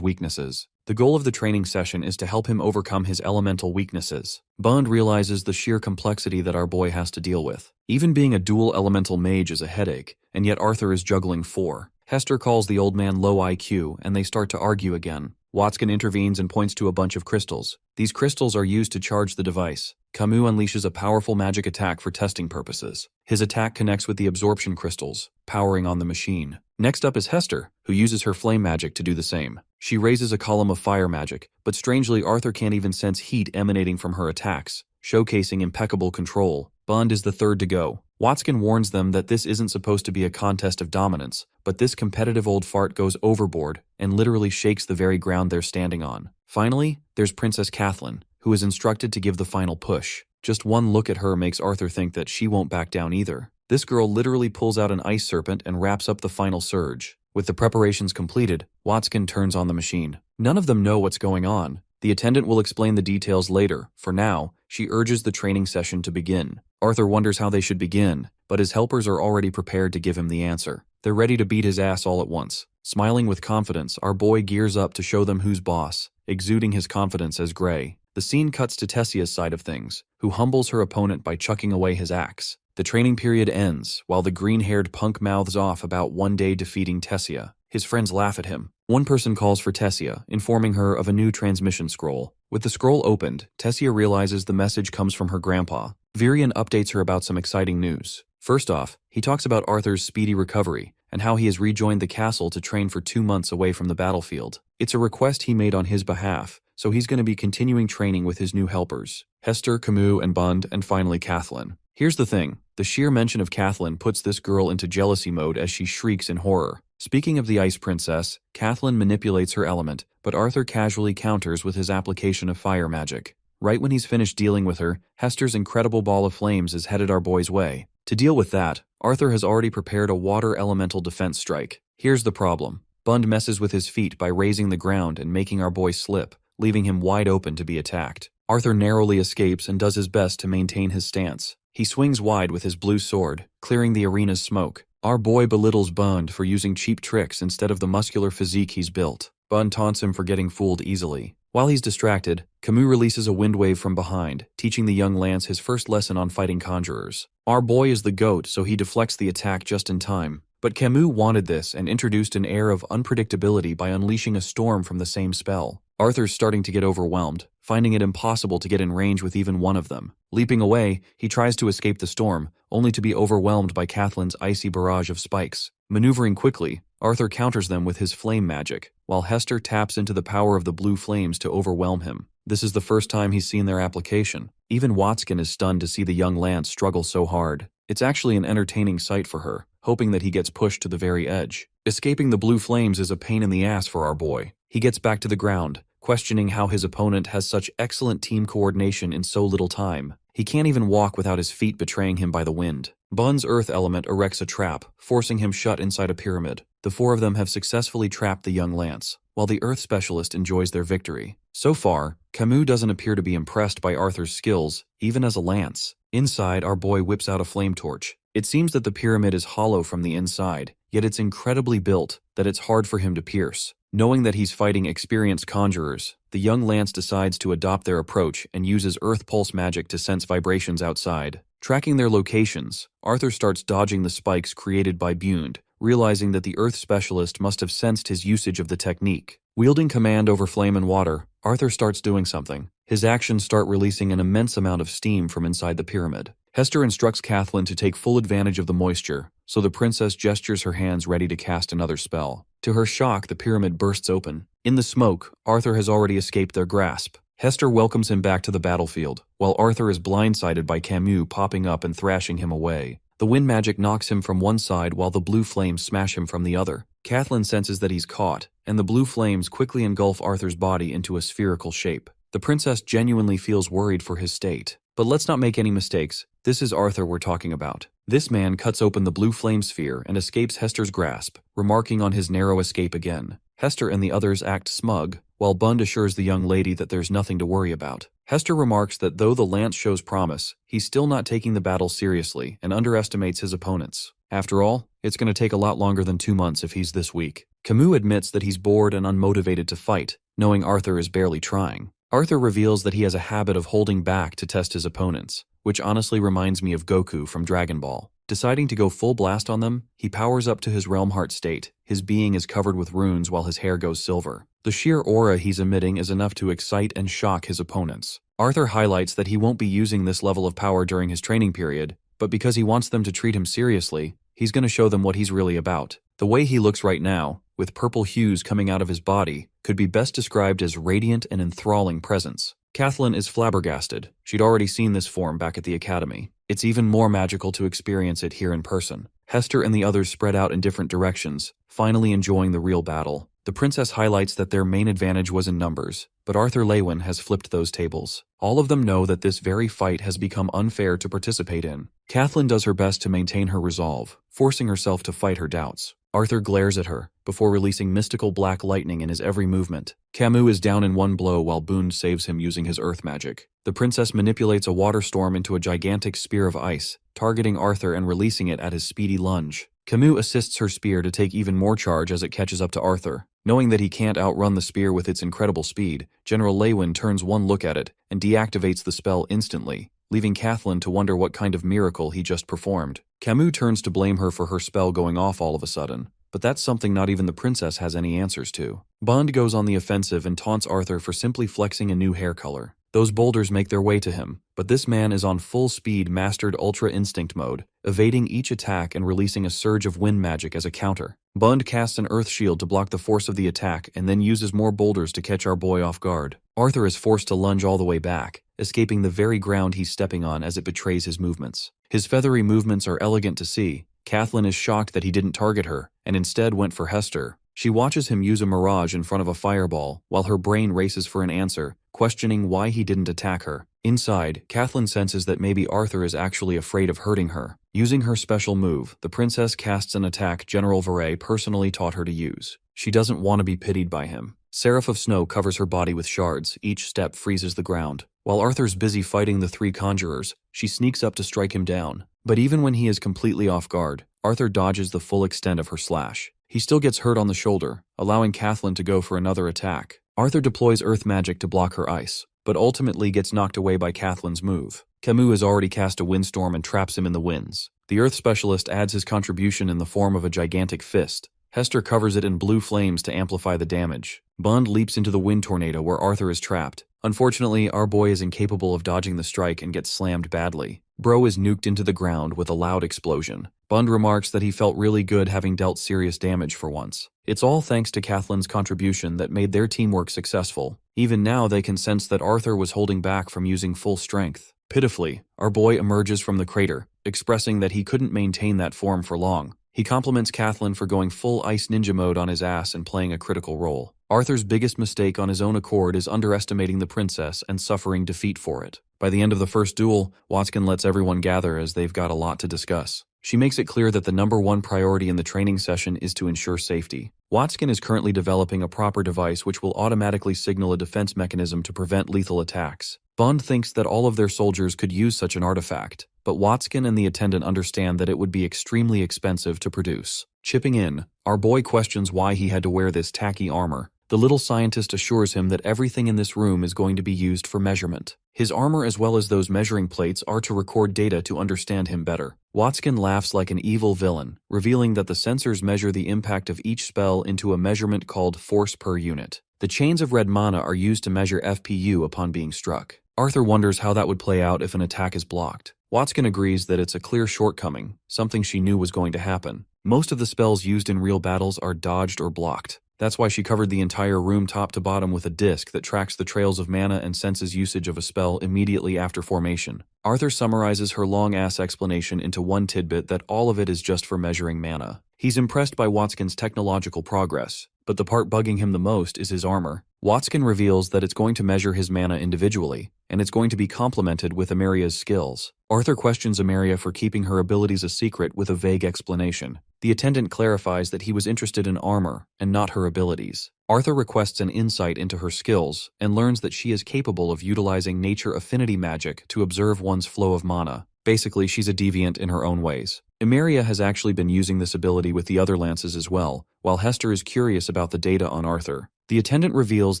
weaknesses. The goal of the training session is to help him overcome his elemental weaknesses. Bond realizes the sheer complexity that our boy has to deal with. Even being a dual elemental mage is a headache, and yet Arthur is juggling 4. Hester calls the old man low IQ, and they start to argue again. Watskin intervenes and points to a bunch of crystals. These crystals are used to charge the device. Camus unleashes a powerful magic attack for testing purposes. His attack connects with the absorption crystals, powering on the machine. Next up is Hester, who uses her flame magic to do the same. She raises a column of fire magic, but strangely Arthur can't even sense heat emanating from her attacks, showcasing impeccable control. Bond is the third to go. Watskin warns them that this isn't supposed to be a contest of dominance, but this competitive old fart goes overboard and literally shakes the very ground they're standing on. Finally, there's Princess Kathleen, who is instructed to give the final push. Just one look at her makes Arthur think that she won't back down either. This girl literally pulls out an ice serpent and wraps up the final surge. With the preparations completed, Watskin turns on the machine. None of them know what's going on. The attendant will explain the details later. For now, she urges the training session to begin. Arthur wonders how they should begin, but his helpers are already prepared to give him the answer. They're ready to beat his ass all at once. Smiling with confidence, our boy gears up to show them who's boss, exuding his confidence as Gray. The scene cuts to Tessia's side of things, who humbles her opponent by chucking away his axe. The training period ends, while the green-haired punk mouths off about one day defeating Tessia. His friends laugh at him. One person calls for Tessia, informing her of a new transmission scroll. With the scroll opened, Tessia realizes the message comes from her grandpa. Virion updates her about some exciting news. First off, he talks about Arthur's speedy recovery, and how he has rejoined the castle to train for 2 months away from the battlefield. It's a request he made on his behalf, so he's going to be continuing training with his new helpers, Hester, Camus, and Bund, and finally Kathleen. Here's the thing, the sheer mention of Kathleen puts this girl into jealousy mode as she shrieks in horror. Speaking of the Ice Princess, Kathleen manipulates her element, but Arthur casually counters with his application of fire magic. Right when he's finished dealing with her, Hester's incredible ball of flames is headed our boy's way. To deal with that, Arthur has already prepared a water elemental defense strike. Here's the problem. Bund messes with his feet by raising the ground and making our boy slip, leaving him wide open to be attacked. Arthur narrowly escapes and does his best to maintain his stance. He swings wide with his blue sword, clearing the arena's smoke. Our boy belittles Bund for using cheap tricks instead of the muscular physique he's built. Bund taunts him for getting fooled easily. While he's distracted, Camus releases a wind wave from behind, teaching the young lance his first lesson on fighting conjurers. Our boy is the GOAT, so he deflects the attack just in time. But Camus wanted this and introduced an air of unpredictability by unleashing a storm from the same spell. Arthur's starting to get overwhelmed, finding it impossible to get in range with even one of them. Leaping away, he tries to escape the storm, only to be overwhelmed by Kathleen's icy barrage of spikes. Maneuvering quickly, Arthur counters them with his flame magic, while Hester taps into the power of the blue flames to overwhelm him. This is the first time he's seen their application. Even Watskin is stunned to see the young Lance struggle so hard. It's actually an entertaining sight for her, hoping that he gets pushed to the very edge. Escaping the blue flames is a pain in the ass for our boy. He gets back to the ground, questioning how his opponent has such excellent team coordination in so little time. He can't even walk without his feet betraying him by the wind. Bun's earth element erects a trap, forcing him shut inside a pyramid. The four of them have successfully trapped the young Lance, while the earth specialist enjoys their victory. So far, Camus doesn't appear to be impressed by Arthur's skills, even as a lance. Inside, our boy whips out a flame torch. It seems that the pyramid is hollow from the inside, yet it's incredibly built that it's hard for him to pierce. Knowing that he's fighting experienced conjurers, the young Lance decides to adopt their approach and uses earth pulse magic to sense vibrations outside. Tracking their locations, Arthur starts dodging the spikes created by Bund, realizing that the earth specialist must have sensed his usage of the technique. Wielding command over flame and water, Arthur starts doing something. His actions start releasing an immense amount of steam from inside the pyramid. Hester instructs Kathleen to take full advantage of the moisture, so the princess gestures her hands ready to cast another spell. To her shock, the pyramid bursts open. In the smoke, Arthur has already escaped their grasp. Hester welcomes him back to the battlefield, while Arthur is blindsided by Camus popping up and thrashing him away. The wind magic knocks him from one side while the blue flames smash him from the other. Kathleen senses that he's caught, and the blue flames quickly engulf Arthur's body into a spherical shape. The princess genuinely feels worried for his state. But let's not make any mistakes. This is Arthur we're talking about. This man cuts open the blue flame sphere and escapes Hester's grasp, remarking on his narrow escape again. Hester and the others act smug, while Bund assures the young lady that there's nothing to worry about. Hester remarks that though the lance shows promise, he's still not taking the battle seriously and underestimates his opponents. After all, it's going to take a lot longer than 2 months if he's this weak. Camus admits that he's bored and unmotivated to fight, knowing Arthur is barely trying. Arthur reveals that he has a habit of holding back to test his opponents, which honestly reminds me of Goku from Dragon Ball. Deciding to go full blast on them, he powers up to his realm heart state. His being is covered with runes while his hair goes silver. The sheer aura he's emitting is enough to excite and shock his opponents. Arthur highlights that he won't be using this level of power during his training period, but because he wants them to treat him seriously, he's going to show them what he's really about. The way he looks right now, with purple hues coming out of his body, could be best described as radiant and enthralling presence. Kathleen is flabbergasted. She'd already seen this form back at the academy. It's even more magical to experience it here in person. Hester and the others spread out in different directions, finally enjoying the real battle. The princess highlights that their main advantage was in numbers, but Arthur Lewin has flipped those tables. All of them know that this very fight has become unfair to participate in. Kathleen does her best to maintain her resolve, forcing herself to fight her doubts. Arthur glares at her, before releasing mystical black lightning in his every movement. Camus is down in one blow while Bund saves him using his earth magic. The princess manipulates a water storm into a gigantic spear of ice, targeting Arthur and releasing it at his speedy lunge. Camus assists her spear to take even more charge as it catches up to Arthur. Knowing that he can't outrun the spear with its incredible speed, General Lewin turns one look at it and deactivates the spell instantly, leaving Kathleen to wonder what kind of miracle he just performed. Camus turns to blame her for her spell going off all of a sudden, but that's something not even the princess has any answers to. Bond goes on the offensive and taunts Arthur for simply flexing a new hair color. Those boulders make their way to him, but this man is on full speed mastered Ultra Instinct mode, evading each attack and releasing a surge of wind magic as a counter. Bund casts an earth shield to block the force of the attack and then uses more boulders to catch our boy off guard. Arthur is forced to lunge all the way back, escaping the very ground he's stepping on as it betrays his movements. His feathery movements are elegant to see. Kathleen is shocked that he didn't target her, and instead went for Hester. She watches him use a mirage in front of a fireball, while her brain races for an answer, questioning why he didn't attack her. Inside, Kathleen senses that maybe Arthur is actually afraid of hurting her. Using her special move, the princess casts an attack General Verret personally taught her to use. She doesn't want to be pitied by him. Seraph of Snow covers her body with shards. Each step freezes the ground. While Arthur's busy fighting the three conjurers, she sneaks up to strike him down. But even when he is completely off guard, Arthur dodges the full extent of her slash. He still gets hurt on the shoulder, allowing Kathleen to go for another attack. Arthur deploys earth magic to block her ice, but ultimately gets knocked away by Kathleen's move. Camus has already cast a windstorm and traps him in the winds. The earth specialist adds his contribution in the form of a gigantic fist. Hester covers it in blue flames to amplify the damage. Bond leaps into the wind tornado where Arthur is trapped. Unfortunately, our boy is incapable of dodging the strike and gets slammed badly. Bro is nuked into the ground with a loud explosion. Bond remarks that he felt really good having dealt serious damage for once. It's all thanks to Kathleen's contribution that made their teamwork successful. Even now they can sense that Arthur was holding back from using full strength. Pitifully, our boy emerges from the crater, expressing that he couldn't maintain that form for long. He compliments Kathleen for going full ice ninja mode on his ass and playing a critical role. Arthur's biggest mistake on his own accord is underestimating the princess and suffering defeat for it. By the end of the first duel, Watson lets everyone gather as they've got a lot to discuss. She makes it clear that the #1 priority in the training session is to ensure safety. Watson is currently developing a proper device which will automatically signal a defense mechanism to prevent lethal attacks. Bond thinks that all of their soldiers could use such an artifact, but Watson and the attendant understand that it would be extremely expensive to produce. Chipping in, our boy questions why he had to wear this tacky armor. The little scientist assures him that everything in this room is going to be used for measurement. His armor as well as those measuring plates are to record data to understand him better. Watson laughs like an evil villain, revealing that the sensors measure the impact of each spell into a measurement called force per unit. The chains of red mana are used to measure FPU upon being struck. Arthur wonders how that would play out if an attack is blocked. Watson agrees that it's a clear shortcoming, something she knew was going to happen. Most of the spells used in real battles are dodged or blocked. That's why she covered the entire room top to bottom with a disc that tracks the trails of mana and senses usage of a spell immediately after formation. Arthur summarizes her long-ass explanation into one tidbit that all of it is just for measuring mana. He's impressed by Watson's technological progress, but the part bugging him the most is his armor. Watson reveals that it's going to measure his mana individually, and it's going to be complemented with Amaria's skills. Arthur questions Amaria for keeping her abilities a secret with a vague explanation. The attendant clarifies that he was interested in armor and not her abilities. Arthur requests an insight into her skills and learns that she is capable of utilizing nature affinity magic to observe one's flow of mana. Basically, she's a deviant in her own ways. Amaria has actually been using this ability with the other lances as well, while Hester is curious about the data on Arthur. The attendant reveals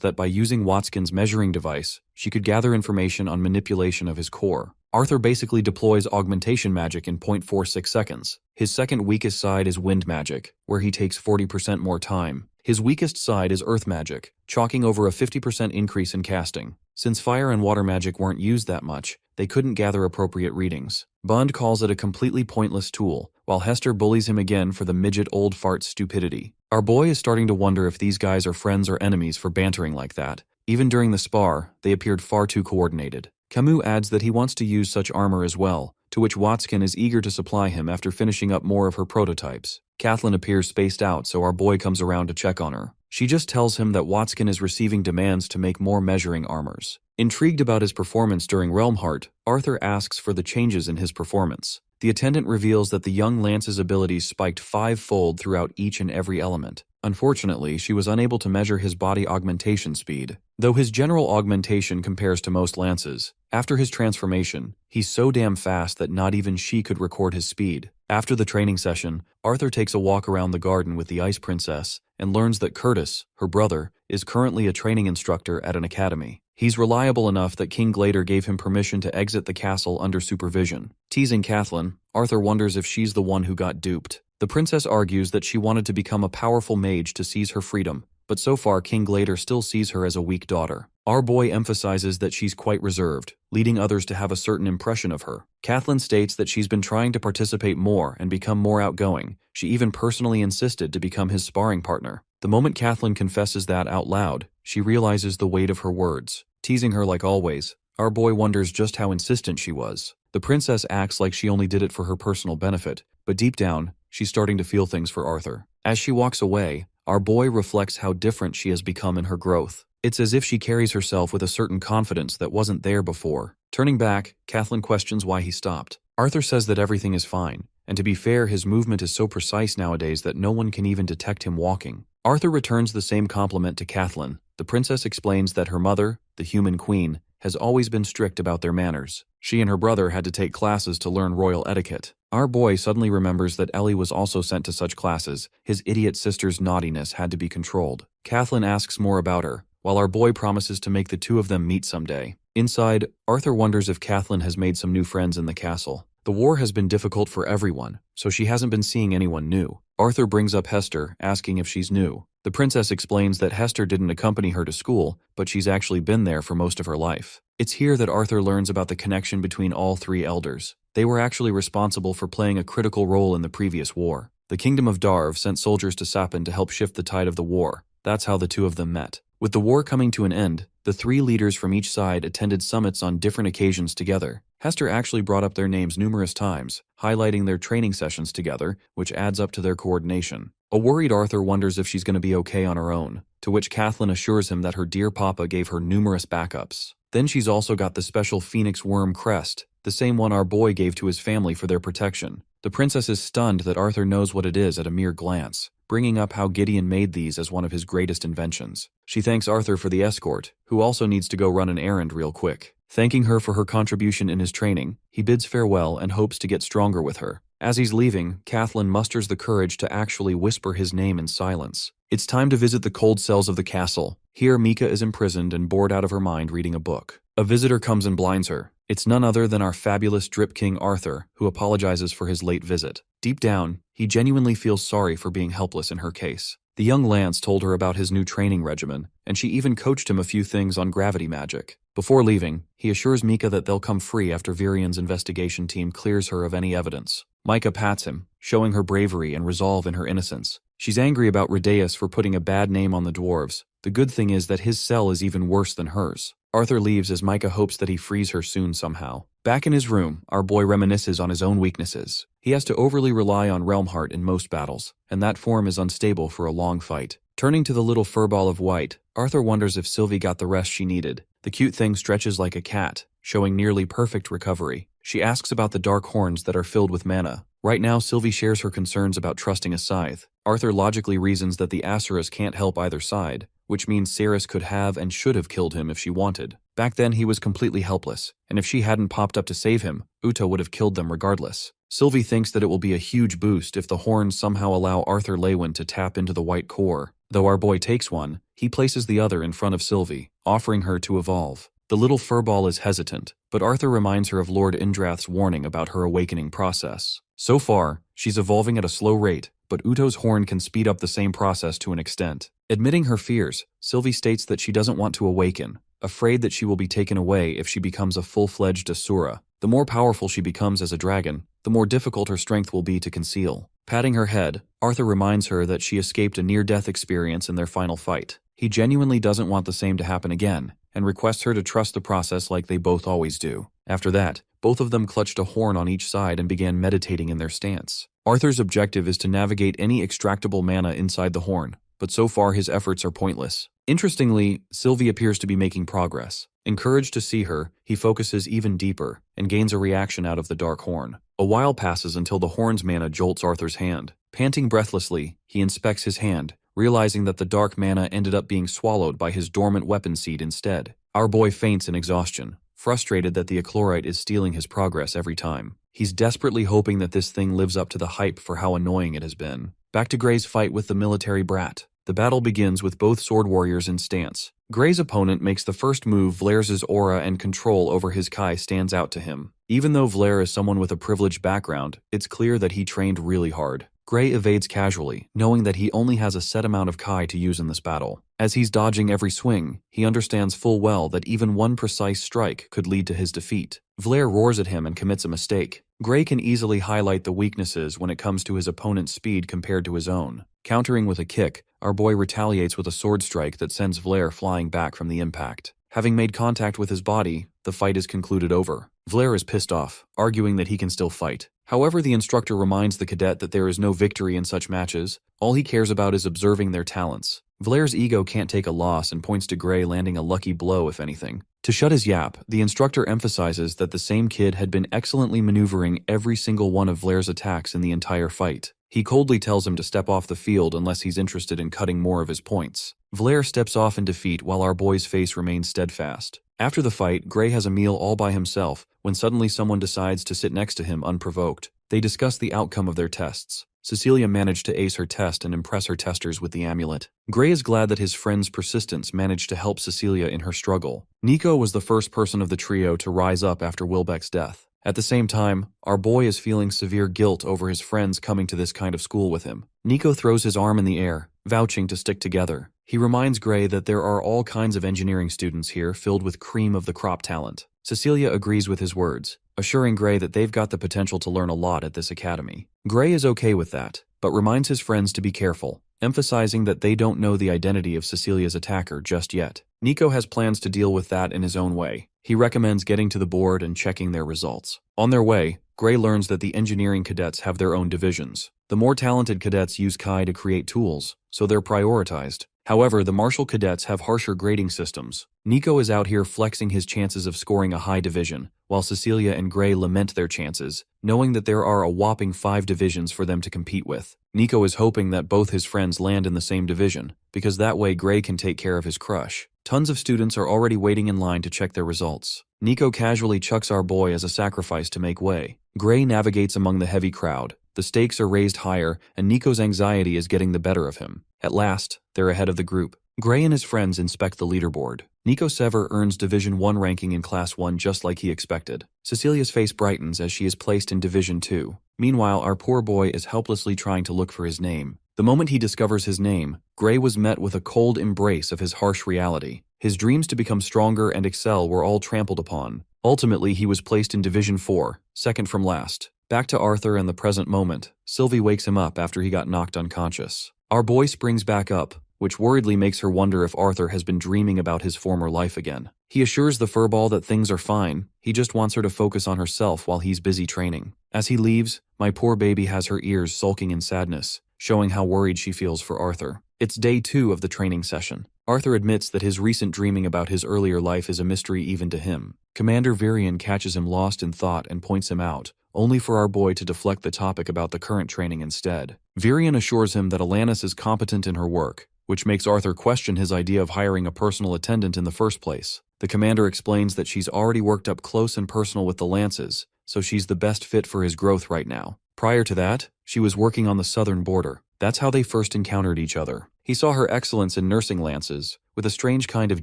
that by using Watson's measuring device, she could gather information on manipulation of his core. Arthur basically deploys augmentation magic in 0.46 seconds. His second weakest side is wind magic, where he takes 40% more time. His weakest side is earth magic, chalking over a 50% increase in casting. Since fire and water magic weren't used that much, they couldn't gather appropriate readings. Bond calls it a completely pointless tool, while Hester bullies him again for the midget old fart stupidity. Our boy is starting to wonder if these guys are friends or enemies for bantering like that. Even during the spar, they appeared far too coordinated. Camus adds that he wants to use such armor as well, to which Watson is eager to supply him after finishing up more of her prototypes. Kathleen appears spaced out, so our boy comes around to check on her. She just tells him that Watson is receiving demands to make more measuring armors. Intrigued about his performance during Realm Heart, Arthur asks for the changes in his performance. The attendant reveals that the young Lance's abilities spiked 5-fold throughout each and every element. Unfortunately, she was unable to measure his body augmentation speed. Though his general augmentation compares to most Lances, after his transformation, he's so damn fast that not even she could record his speed. After the training session, Arthur takes a walk around the garden with the Ice Princess and learns that Curtis, her brother, is currently a training instructor at an academy. He's reliable enough that King Glader gave him permission to exit the castle under supervision. Teasing Kathleen, Arthur wonders if she's the one who got duped. The princess argues that she wanted to become a powerful mage to seize her freedom, but so far King Glader still sees her as a weak daughter. Our boy emphasizes that she's quite reserved, leading others to have a certain impression of her. Kathleen states that she's been trying to participate more and become more outgoing. She even personally insisted to become his sparring partner. The moment Kathleen confesses that out loud, she realizes the weight of her words. Teasing her like always, our boy wonders just how insistent she was. The princess acts like she only did it for her personal benefit, but deep down, she's starting to feel things for Arthur. As she walks away, our boy reflects how different she has become in her growth. It's as if she carries herself with a certain confidence that wasn't there before. Turning back, Kathleen questions why he stopped. Arthur says that everything is fine, and to be fair, his movement is so precise nowadays that no one can even detect him walking. Arthur returns the same compliment to Kathleen. The princess explains that her mother, the human queen, has always been strict about their manners. She and her brother had to take classes to learn royal etiquette. Our boy suddenly remembers that Ellie was also sent to such classes. His idiot sister's naughtiness had to be controlled. Kathleen asks more about her, while our boy promises to make the two of them meet someday. Inside, Arthur wonders if Kathleen has made some new friends in the castle. The war has been difficult for everyone, so she hasn't been seeing anyone new. Arthur brings up Hester, asking if she's new. The princess explains that Hester didn't accompany her to school, but she's actually been there for most of her life. It's here that Arthur learns about the connection between all three elders. They were actually responsible for playing a critical role in the previous war. The Kingdom of Darv sent soldiers to Sapin to help shift the tide of the war. That's how the two of them met. With the war coming to an end, the 3 leaders from each side attended summits on different occasions together. Hester actually brought up their names numerous times, highlighting their training sessions together, which adds up to their coordination. A worried Arthur wonders if she's going to be okay on her own, to which Kathleen assures him that her dear papa gave her numerous backups. Then she's also got the special phoenix worm crest, the same one our boy gave to his family for their protection. The princess is stunned that Arthur knows what it is at a mere glance, bringing up how Gideon made these as one of his greatest inventions. She thanks Arthur for the escort, who also needs to go run an errand real quick. Thanking her for her contribution in his training, he bids farewell and hopes to get stronger with her. As he's leaving, Kathleen musters the courage to actually whisper his name in silence. It's time to visit the cold cells of the castle. Here, Mika is imprisoned and bored out of her mind reading a book. A visitor comes and blinds her. It's none other than our fabulous Drip King Arthur, who apologizes for his late visit. Deep down, he genuinely feels sorry for being helpless in her case. The young Lance told her about his new training regimen, and she even coached him a few things on gravity magic. Before leaving, he assures Mika that they'll come free after Virian's investigation team clears her of any evidence. Micah pats him, showing her bravery and resolve in her innocence. She's angry about Redeus for putting a bad name on the dwarves. The good thing is that his cell is even worse than hers. Arthur leaves as Micah hopes that he frees her soon somehow. Back in his room, our boy reminisces on his own weaknesses. He has to overly rely on Realm Heart in most battles, and that form is unstable for a long fight. Turning to the little furball of white, Arthur wonders if Sylvie got the rest she needed. The cute thing stretches like a cat, showing nearly perfect recovery. She asks about the dark horns that are filled with mana. Right now, Sylvie shares her concerns about trusting a scythe. Arthur logically reasons that the Asuras can't help either side, which means Xyrus could have and should have killed him if she wanted. Back then, he was completely helpless, and if she hadn't popped up to save him, Uta would have killed them regardless. Sylvie thinks that it will be a huge boost if the horns somehow allow Arthur Lewin to tap into the white core. Though our boy takes one, he places the other in front of Sylvie, offering her to evolve. The little furball is hesitant, but Arthur reminds her of Lord Indrath's warning about her awakening process. So far, she's evolving at a slow rate, but Uto's horn can speed up the same process to an extent. Admitting her fears, Sylvie states that she doesn't want to awaken, afraid that she will be taken away if she becomes a full-fledged Asura. The more powerful she becomes as a dragon, the more difficult her strength will be to conceal. Patting her head, Arthur reminds her that she escaped a near-death experience in their final fight. He genuinely doesn't want the same to happen again, and requests her to trust the process like they both always do. After that, both of them clutched a horn on each side and began meditating in their stance. Arthur's objective is to navigate any extractable mana inside the horn, but so far his efforts are pointless. Interestingly, Sylvie appears to be making progress. Encouraged to see her, he focuses even deeper and gains a reaction out of the dark horn. A while passes until the horn's mana jolts Arthur's hand. Panting breathlessly, he inspects his hand, realizing that the dark mana ended up being swallowed by his dormant weapon seed instead. Our boy faints in exhaustion, frustrated that the achlorite is stealing his progress every time. He's desperately hoping that this thing lives up to the hype for how annoying it has been. Back to Gray's fight with the military brat. The battle begins with both sword warriors in stance. Gray's opponent makes the first move. Vlair's aura and control over his Kai stands out to him. Even though Vlair is someone with a privileged background, it's clear that he trained really hard. Gray evades casually, knowing that he only has a set amount of Kai to use in this battle. As he's dodging every swing, he understands full well that even one precise strike could lead to his defeat. Vlair roars at him and commits a mistake. Gray can easily highlight the weaknesses when it comes to his opponent's speed compared to his own. Countering with a kick, our boy retaliates with a sword strike that sends Vlair flying back from the impact. Having made contact with his body, the fight is concluded over. Vlair is pissed off, arguing that he can still fight. However, the instructor reminds the cadet that there is no victory in such matches. All he cares about is observing their talents. Vlair's ego can't take a loss and points to Gray landing a lucky blow, if anything. To shut his yap, the instructor emphasizes that the same kid had been excellently maneuvering every single one of Vlair's attacks in the entire fight. He coldly tells him to step off the field unless he's interested in cutting more of his points. Vlair steps off in defeat while our boy's face remains steadfast. After the fight, Gray has a meal all by himself when suddenly someone decides to sit next to him unprovoked. They discuss the outcome of their tests. Cecilia managed to ace her test and impress her testers with the amulet. Gray is glad that his friend's persistence managed to help Cecilia in her struggle. Nico was the first person of the trio to rise up after Wilbeck's death. At the same time, our boy is feeling severe guilt over his friends coming to this kind of school with him. Nico throws his arm in the air, vouching to stick together. He reminds Gray that there are all kinds of engineering students here filled with cream of the crop talent. Cecilia agrees with his words, assuring Gray that they've got the potential to learn a lot at this academy. Gray is okay with that, but reminds his friends to be careful, emphasizing that they don't know the identity of Cecilia's attacker just yet. Nico has plans to deal with that in his own way. He recommends getting to the board and checking their results. On their way, Gray learns that the engineering cadets have their own divisions. The more talented cadets use Kai to create tools, so they're prioritized. However, the martial cadets have harsher grading systems. Nico is out here flexing his chances of scoring a high division, while Cecilia and Gray lament their chances, knowing that there are a whopping 5 divisions for them to compete with. Nico is hoping that both his friends land in the same division, because that way Gray can take care of his crush. Tons of students are already waiting in line to check their results. Nico casually chucks our boy as a sacrifice to make way. Gray navigates among the heavy crowd. The stakes are raised higher, and Nico's anxiety is getting the better of him. At last, they're ahead of the group. Gray and his friends inspect the leaderboard. Nico Sever earns Division 1 ranking in Class 1 just like he expected. Cecilia's face brightens as she is placed in Division 2. Meanwhile, our poor boy is helplessly trying to look for his name. The moment he discovers his name, Gray was met with a cold embrace of his harsh reality. His dreams to become stronger and excel were all trampled upon. Ultimately, he was placed in Division 4, second from last. Back to Arthur and the present moment, Sylvie wakes him up after he got knocked unconscious. Our boy springs back up, which worriedly makes her wonder if Arthur has been dreaming about his former life again. He assures the furball that things are fine, he just wants her to focus on herself while he's busy training. As he leaves, my poor baby has her ears sulking in sadness, showing how worried she feels for Arthur. It's day 2 of the training session. Arthur admits that his recent dreaming about his earlier life is a mystery even to him. Commander Virion catches him lost in thought and points him out, only for our boy to deflect the topic about the current training instead. Virion assures him that Alanis is competent in her work, which makes Arthur question his idea of hiring a personal attendant in the first place. The commander explains that she's already worked up close and personal with the Lances, so she's the best fit for his growth right now. Prior to that, she was working on the southern border. That's how they first encountered each other. He saw her excellence in nursing lances, with a strange kind of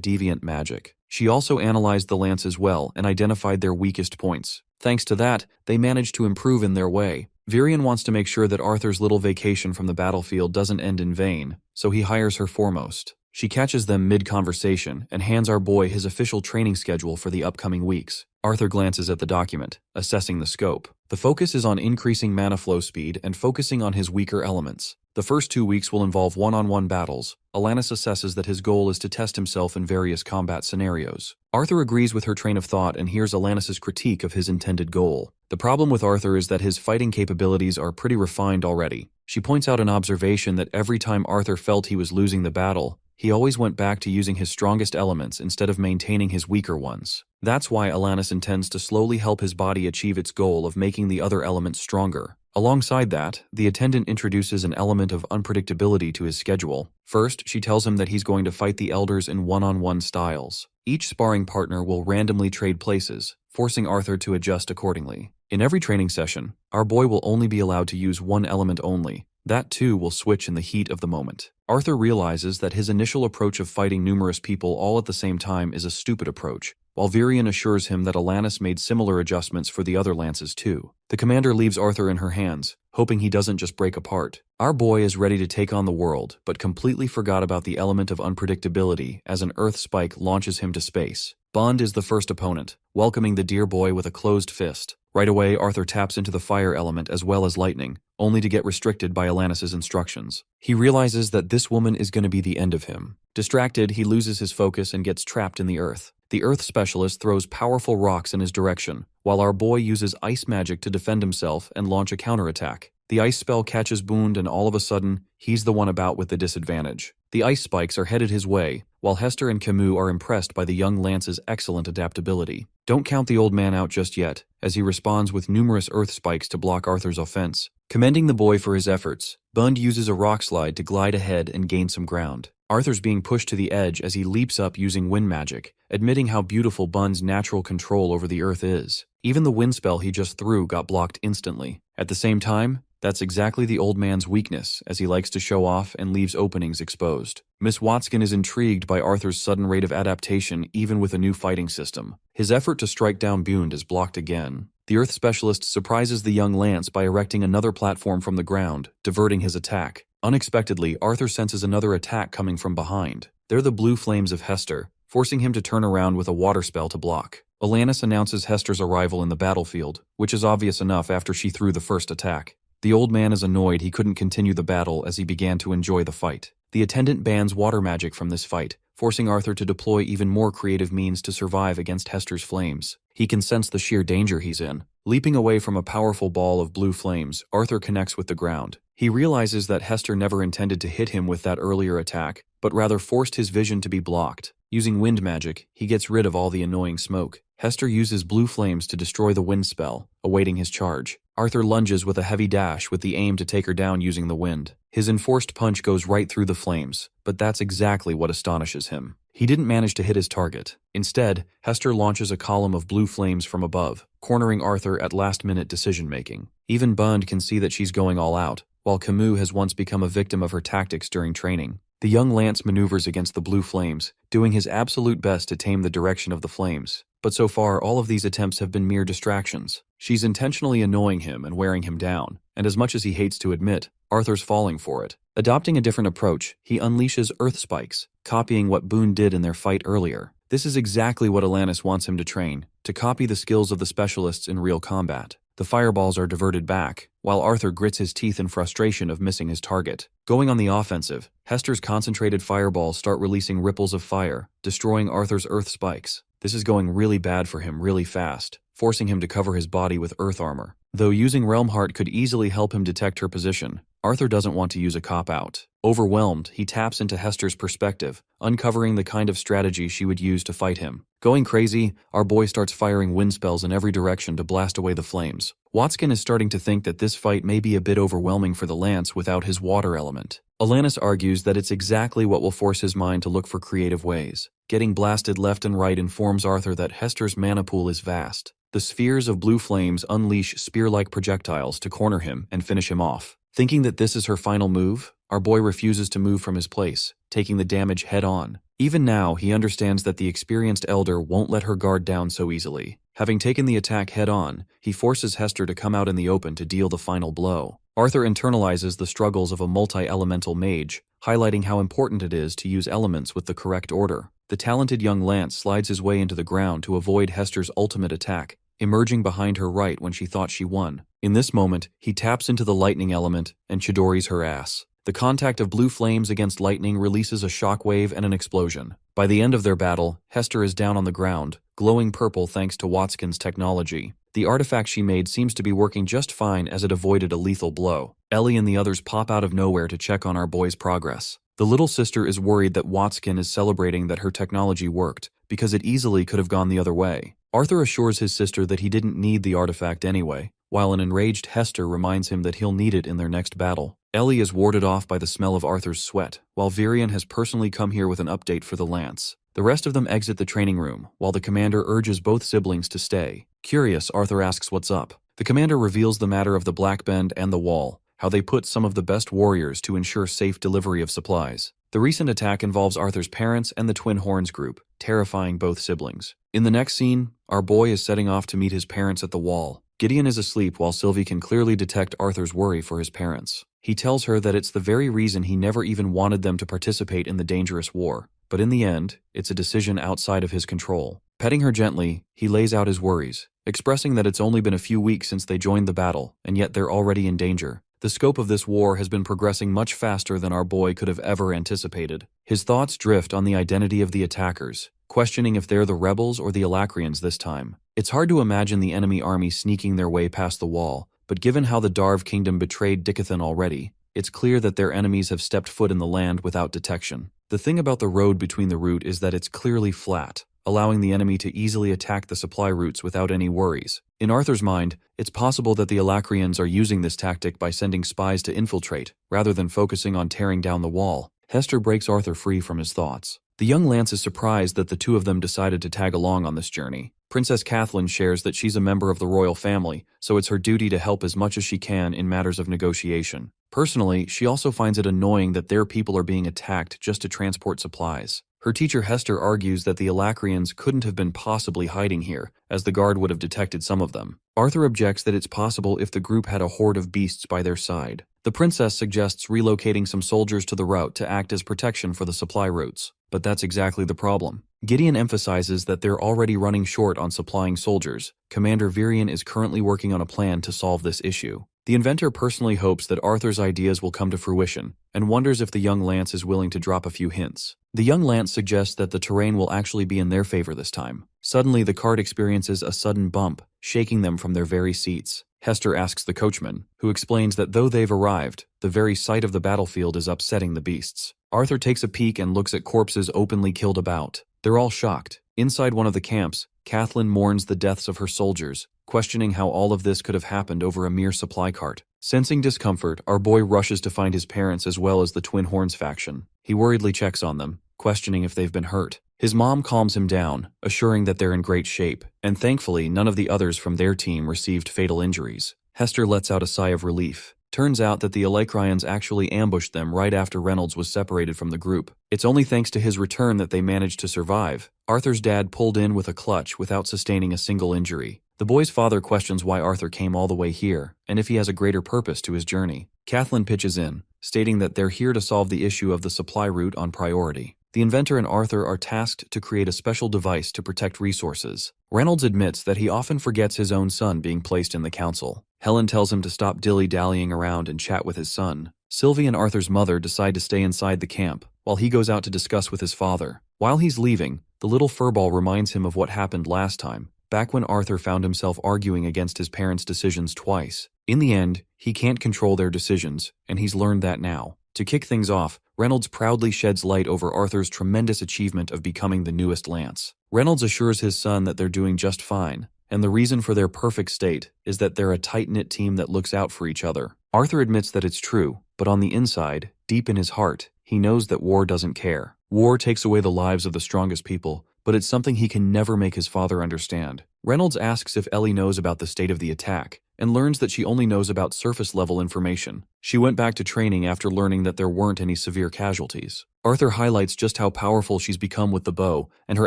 deviant magic. She also analyzed the lances well and identified their weakest points. Thanks to that, they managed to improve in their way. Virion wants to make sure that Arthur's little vacation from the battlefield doesn't end in vain, so he hires her foremost. She catches them mid-conversation and hands our boy his official training schedule for the upcoming weeks. Arthur glances at the document, assessing the scope. The focus is on increasing mana flow speed and focusing on his weaker elements. The first 2 weeks will involve one-on-one battles. Alanis assesses that his goal is to test himself in various combat scenarios. Arthur agrees with her train of thought and hears Alanis's critique of his intended goal. The problem with Arthur is that his fighting capabilities are pretty refined already. She points out an observation that every time Arthur felt he was losing the battle, he always went back to using his strongest elements instead of maintaining his weaker ones. That's why Alanis intends to slowly help his body achieve its goal of making the other elements stronger. Alongside that, the attendant introduces an element of unpredictability to his schedule. First, she tells him that he's going to fight the elders in one-on-one styles. Each sparring partner will randomly trade places, forcing Arthur to adjust accordingly. In every training session, our boy will only be allowed to use one element only. That too will switch in the heat of the moment. Arthur realizes that his initial approach of fighting numerous people all at the same time is a stupid approach, while Virion assures him that Alanis made similar adjustments for the other lances too. The commander leaves Arthur in her hands, hoping he doesn't just break apart. Our boy is ready to take on the world, but completely forgot about the element of unpredictability as an earth spike launches him to space. Bond is the first opponent, welcoming the dear boy with a closed fist. Right away, Arthur taps into the fire element as well as lightning, only to get restricted by Alanis's instructions. He realizes that this woman is going to be the end of him. Distracted, he loses his focus and gets trapped in the earth. The earth specialist throws powerful rocks in his direction, while our boy uses ice magic to defend himself and launch a counterattack. The ice spell catches Boond and all of a sudden, he's the one about with the disadvantage. The ice spikes are headed his way, while Hester and Camus are impressed by the young Lance's excellent adaptability. Don't count the old man out just yet, as he responds with numerous earth spikes to block Arthur's offense. Commending the boy for his efforts, Bund uses a rock slide to glide ahead and gain some ground. Arthur's being pushed to the edge as he leaps up using wind magic, admitting how beautiful Bund's natural control over the earth is. Even the wind spell he just threw got blocked instantly. At the same time, that's exactly the old man's weakness, as he likes to show off and leaves openings exposed. Miss Watskin is intrigued by Arthur's sudden rate of adaptation even with a new fighting system. His effort to strike down Bund is blocked again. The Earth Specialist surprises the young Lance by erecting another platform from the ground, diverting his attack. Unexpectedly, Arthur senses another attack coming from behind. They're the blue flames of Hester, forcing him to turn around with a water spell to block. Alanis announces Hester's arrival in the battlefield, which is obvious enough after she threw the first attack. The old man is annoyed he couldn't continue the battle as he began to enjoy the fight. The attendant bans water magic from this fight, forcing Arthur to deploy even more creative means to survive against Hester's flames. He can sense the sheer danger he's in. Leaping away from a powerful ball of blue flames, Arthur connects with the ground. He realizes that Hester never intended to hit him with that earlier attack, but rather forced his vision to be blocked. Using wind magic, he gets rid of all the annoying smoke. Hester uses blue flames to destroy the wind spell, awaiting his charge. Arthur lunges with a heavy dash with the aim to take her down using the wind. His enforced punch goes right through the flames, but that's exactly what astonishes him. He didn't manage to hit his target. Instead, Hester launches a column of blue flames from above, cornering Arthur at last-minute decision-making. Even Bund can see that she's going all out, while Camus has once become a victim of her tactics during training. The young Lance maneuvers against the blue flames, doing his absolute best to tame the direction of the flames. But so far, all of these attempts have been mere distractions. She's intentionally annoying him and wearing him down, and as much as he hates to admit, Arthur's falling for it. Adopting a different approach, he unleashes earth spikes, copying what Boone did in their fight earlier. This is exactly what Alanis wants him to train, to copy the skills of the specialists in real combat. The fireballs are diverted back, while Arthur grits his teeth in frustration of missing his target. Going on the offensive, Hester's concentrated fireballs start releasing ripples of fire, destroying Arthur's earth spikes. This is going really bad for him really fast, forcing him to cover his body with earth armor. Though using Realm Heart could easily help him detect her position, Arthur doesn't want to use a cop-out. Overwhelmed, he taps into Hester's perspective, uncovering the kind of strategy she would use to fight him. Going crazy, our boy starts firing wind spells in every direction to blast away the flames. Watson is starting to think that this fight may be a bit overwhelming for the Lance without his water element. Alanis argues that it's exactly what will force his mind to look for creative ways. Getting blasted left and right informs Arthur that Hester's mana pool is vast. The spheres of blue flames unleash spear-like projectiles to corner him and finish him off. Thinking that this is her final move, our boy refuses to move from his place, taking the damage head-on. Even now, he understands that the experienced elder won't let her guard down so easily. Having taken the attack head-on, he forces Hester to come out in the open to deal the final blow. Arthur internalizes the struggles of a multi-elemental mage, highlighting how important it is to use elements with the correct order. The talented young Lance slides his way into the ground to avoid Hester's ultimate attack, emerging behind her right when she thought she won. In this moment, he taps into the lightning element and Chidoris her ass. The contact of blue flames against lightning releases a shockwave and an explosion. By the end of their battle, Hester is down on the ground, glowing purple thanks to Watson's technology. The artifact she made seems to be working just fine as it avoided a lethal blow. Ellie and the others pop out of nowhere to check on our boy's progress. The little sister is worried that Watson is celebrating that her technology worked, because it easily could have gone the other way. Arthur assures his sister that he didn't need the artifact anyway, while an enraged Hester reminds him that he'll need it in their next battle. Ellie is warded off by the smell of Arthur's sweat, while Virion has personally come here with an update for the Lance. The rest of them exit the training room, while the commander urges both siblings to stay. Curious, Arthur asks what's up. The commander reveals the matter of the Black Bend and the Wall, how they put some of the best warriors to ensure safe delivery of supplies. The recent attack involves Arthur's parents and the Twin Horns group, terrifying both siblings. In the next scene, our boy is setting off to meet his parents at the Wall. Gideon is asleep while Sylvie can clearly detect Arthur's worry for his parents. He tells her that it's the very reason he never even wanted them to participate in the dangerous war. But in the end, it's a decision outside of his control. Petting her gently, he lays out his worries, expressing that it's only been a few weeks since they joined the battle, and yet they're already in danger. The scope of this war has been progressing much faster than our boy could have ever anticipated. His thoughts drift on the identity of the attackers, questioning if they're the rebels or the Alacrians this time. It's hard to imagine the enemy army sneaking their way past the wall, but given how the Darv kingdom betrayed Dicathan already, it's clear that their enemies have stepped foot in the land without detection. The thing about the road between the route is that it's clearly flat, allowing the enemy to easily attack the supply routes without any worries. In Arthur's mind, it's possible that the Alacrians are using this tactic by sending spies to infiltrate, rather than focusing on tearing down the wall. Hester breaks Arthur free from his thoughts. The young Lance is surprised that the two of them decided to tag along on this journey. Princess Kathleen shares that she's a member of the royal family, so it's her duty to help as much as she can in matters of negotiation. Personally, she also finds it annoying that their people are being attacked just to transport supplies. Her teacher Hester argues that the Alacrians couldn't have been possibly hiding here, as the guard would have detected some of them. Arthur objects that it's possible if the group had a horde of beasts by their side. The princess suggests relocating some soldiers to the route to act as protection for the supply routes. But that's exactly the problem. Gideon emphasizes that they're already running short on supplying soldiers. Commander Virion is currently working on a plan to solve this issue. The inventor personally hopes that Arthur's ideas will come to fruition, and wonders if the young Lance is willing to drop a few hints. The young Lance suggests that the terrain will actually be in their favor this time. Suddenly, the cart experiences a sudden bump, shaking them from their very seats. Hester asks the coachman, who explains that though they've arrived, the very sight of the battlefield is upsetting the beasts. Arthur takes a peek and looks at corpses openly killed about. They're all shocked. Inside one of the camps, Kathleen mourns the deaths of her soldiers, questioning how all of this could have happened over a mere supply cart. Sensing discomfort, our boy rushes to find his parents as well as the Twin Horns faction. He worriedly checks on them, questioning if they've been hurt. His mom calms him down, assuring that they're in great shape, and thankfully none of the others from their team received fatal injuries. Hester lets out a sigh of relief. Turns out that the Alecrians actually ambushed them right after Reynolds was separated from the group. It's only thanks to his return that they managed to survive. Arthur's dad pulled in with a clutch without sustaining a single injury. The boy's father questions why Arthur came all the way here, and if he has a greater purpose to his journey. Kathleen pitches in, stating that they're here to solve the issue of the supply route on priority. The inventor and Arthur are tasked to create a special device to protect resources. Reynolds admits that he often forgets his own son being placed in the council. Helen tells him to stop dilly-dallying around and chat with his son. Sylvie and Arthur's mother decide to stay inside the camp, while he goes out to discuss with his father. While he's leaving, the little furball reminds him of what happened last time, back when Arthur found himself arguing against his parents' decisions twice. In the end, he can't control their decisions, and he's learned that now. To kick things off, Reynolds proudly sheds light over Arthur's tremendous achievement of becoming the newest Lance. Reynolds assures his son that they're doing just fine, and the reason for their perfect state is that they're a tight-knit team that looks out for each other. Arthur admits that it's true, but on the inside, deep in his heart, he knows that war doesn't care. War takes away the lives of the strongest people, but it's something he can never make his father understand. Reynolds asks if Ellie knows about the state of the attack, and learns that she only knows about surface-level information. She went back to training after learning that there weren't any severe casualties. Arthur highlights just how powerful she's become with the bow and her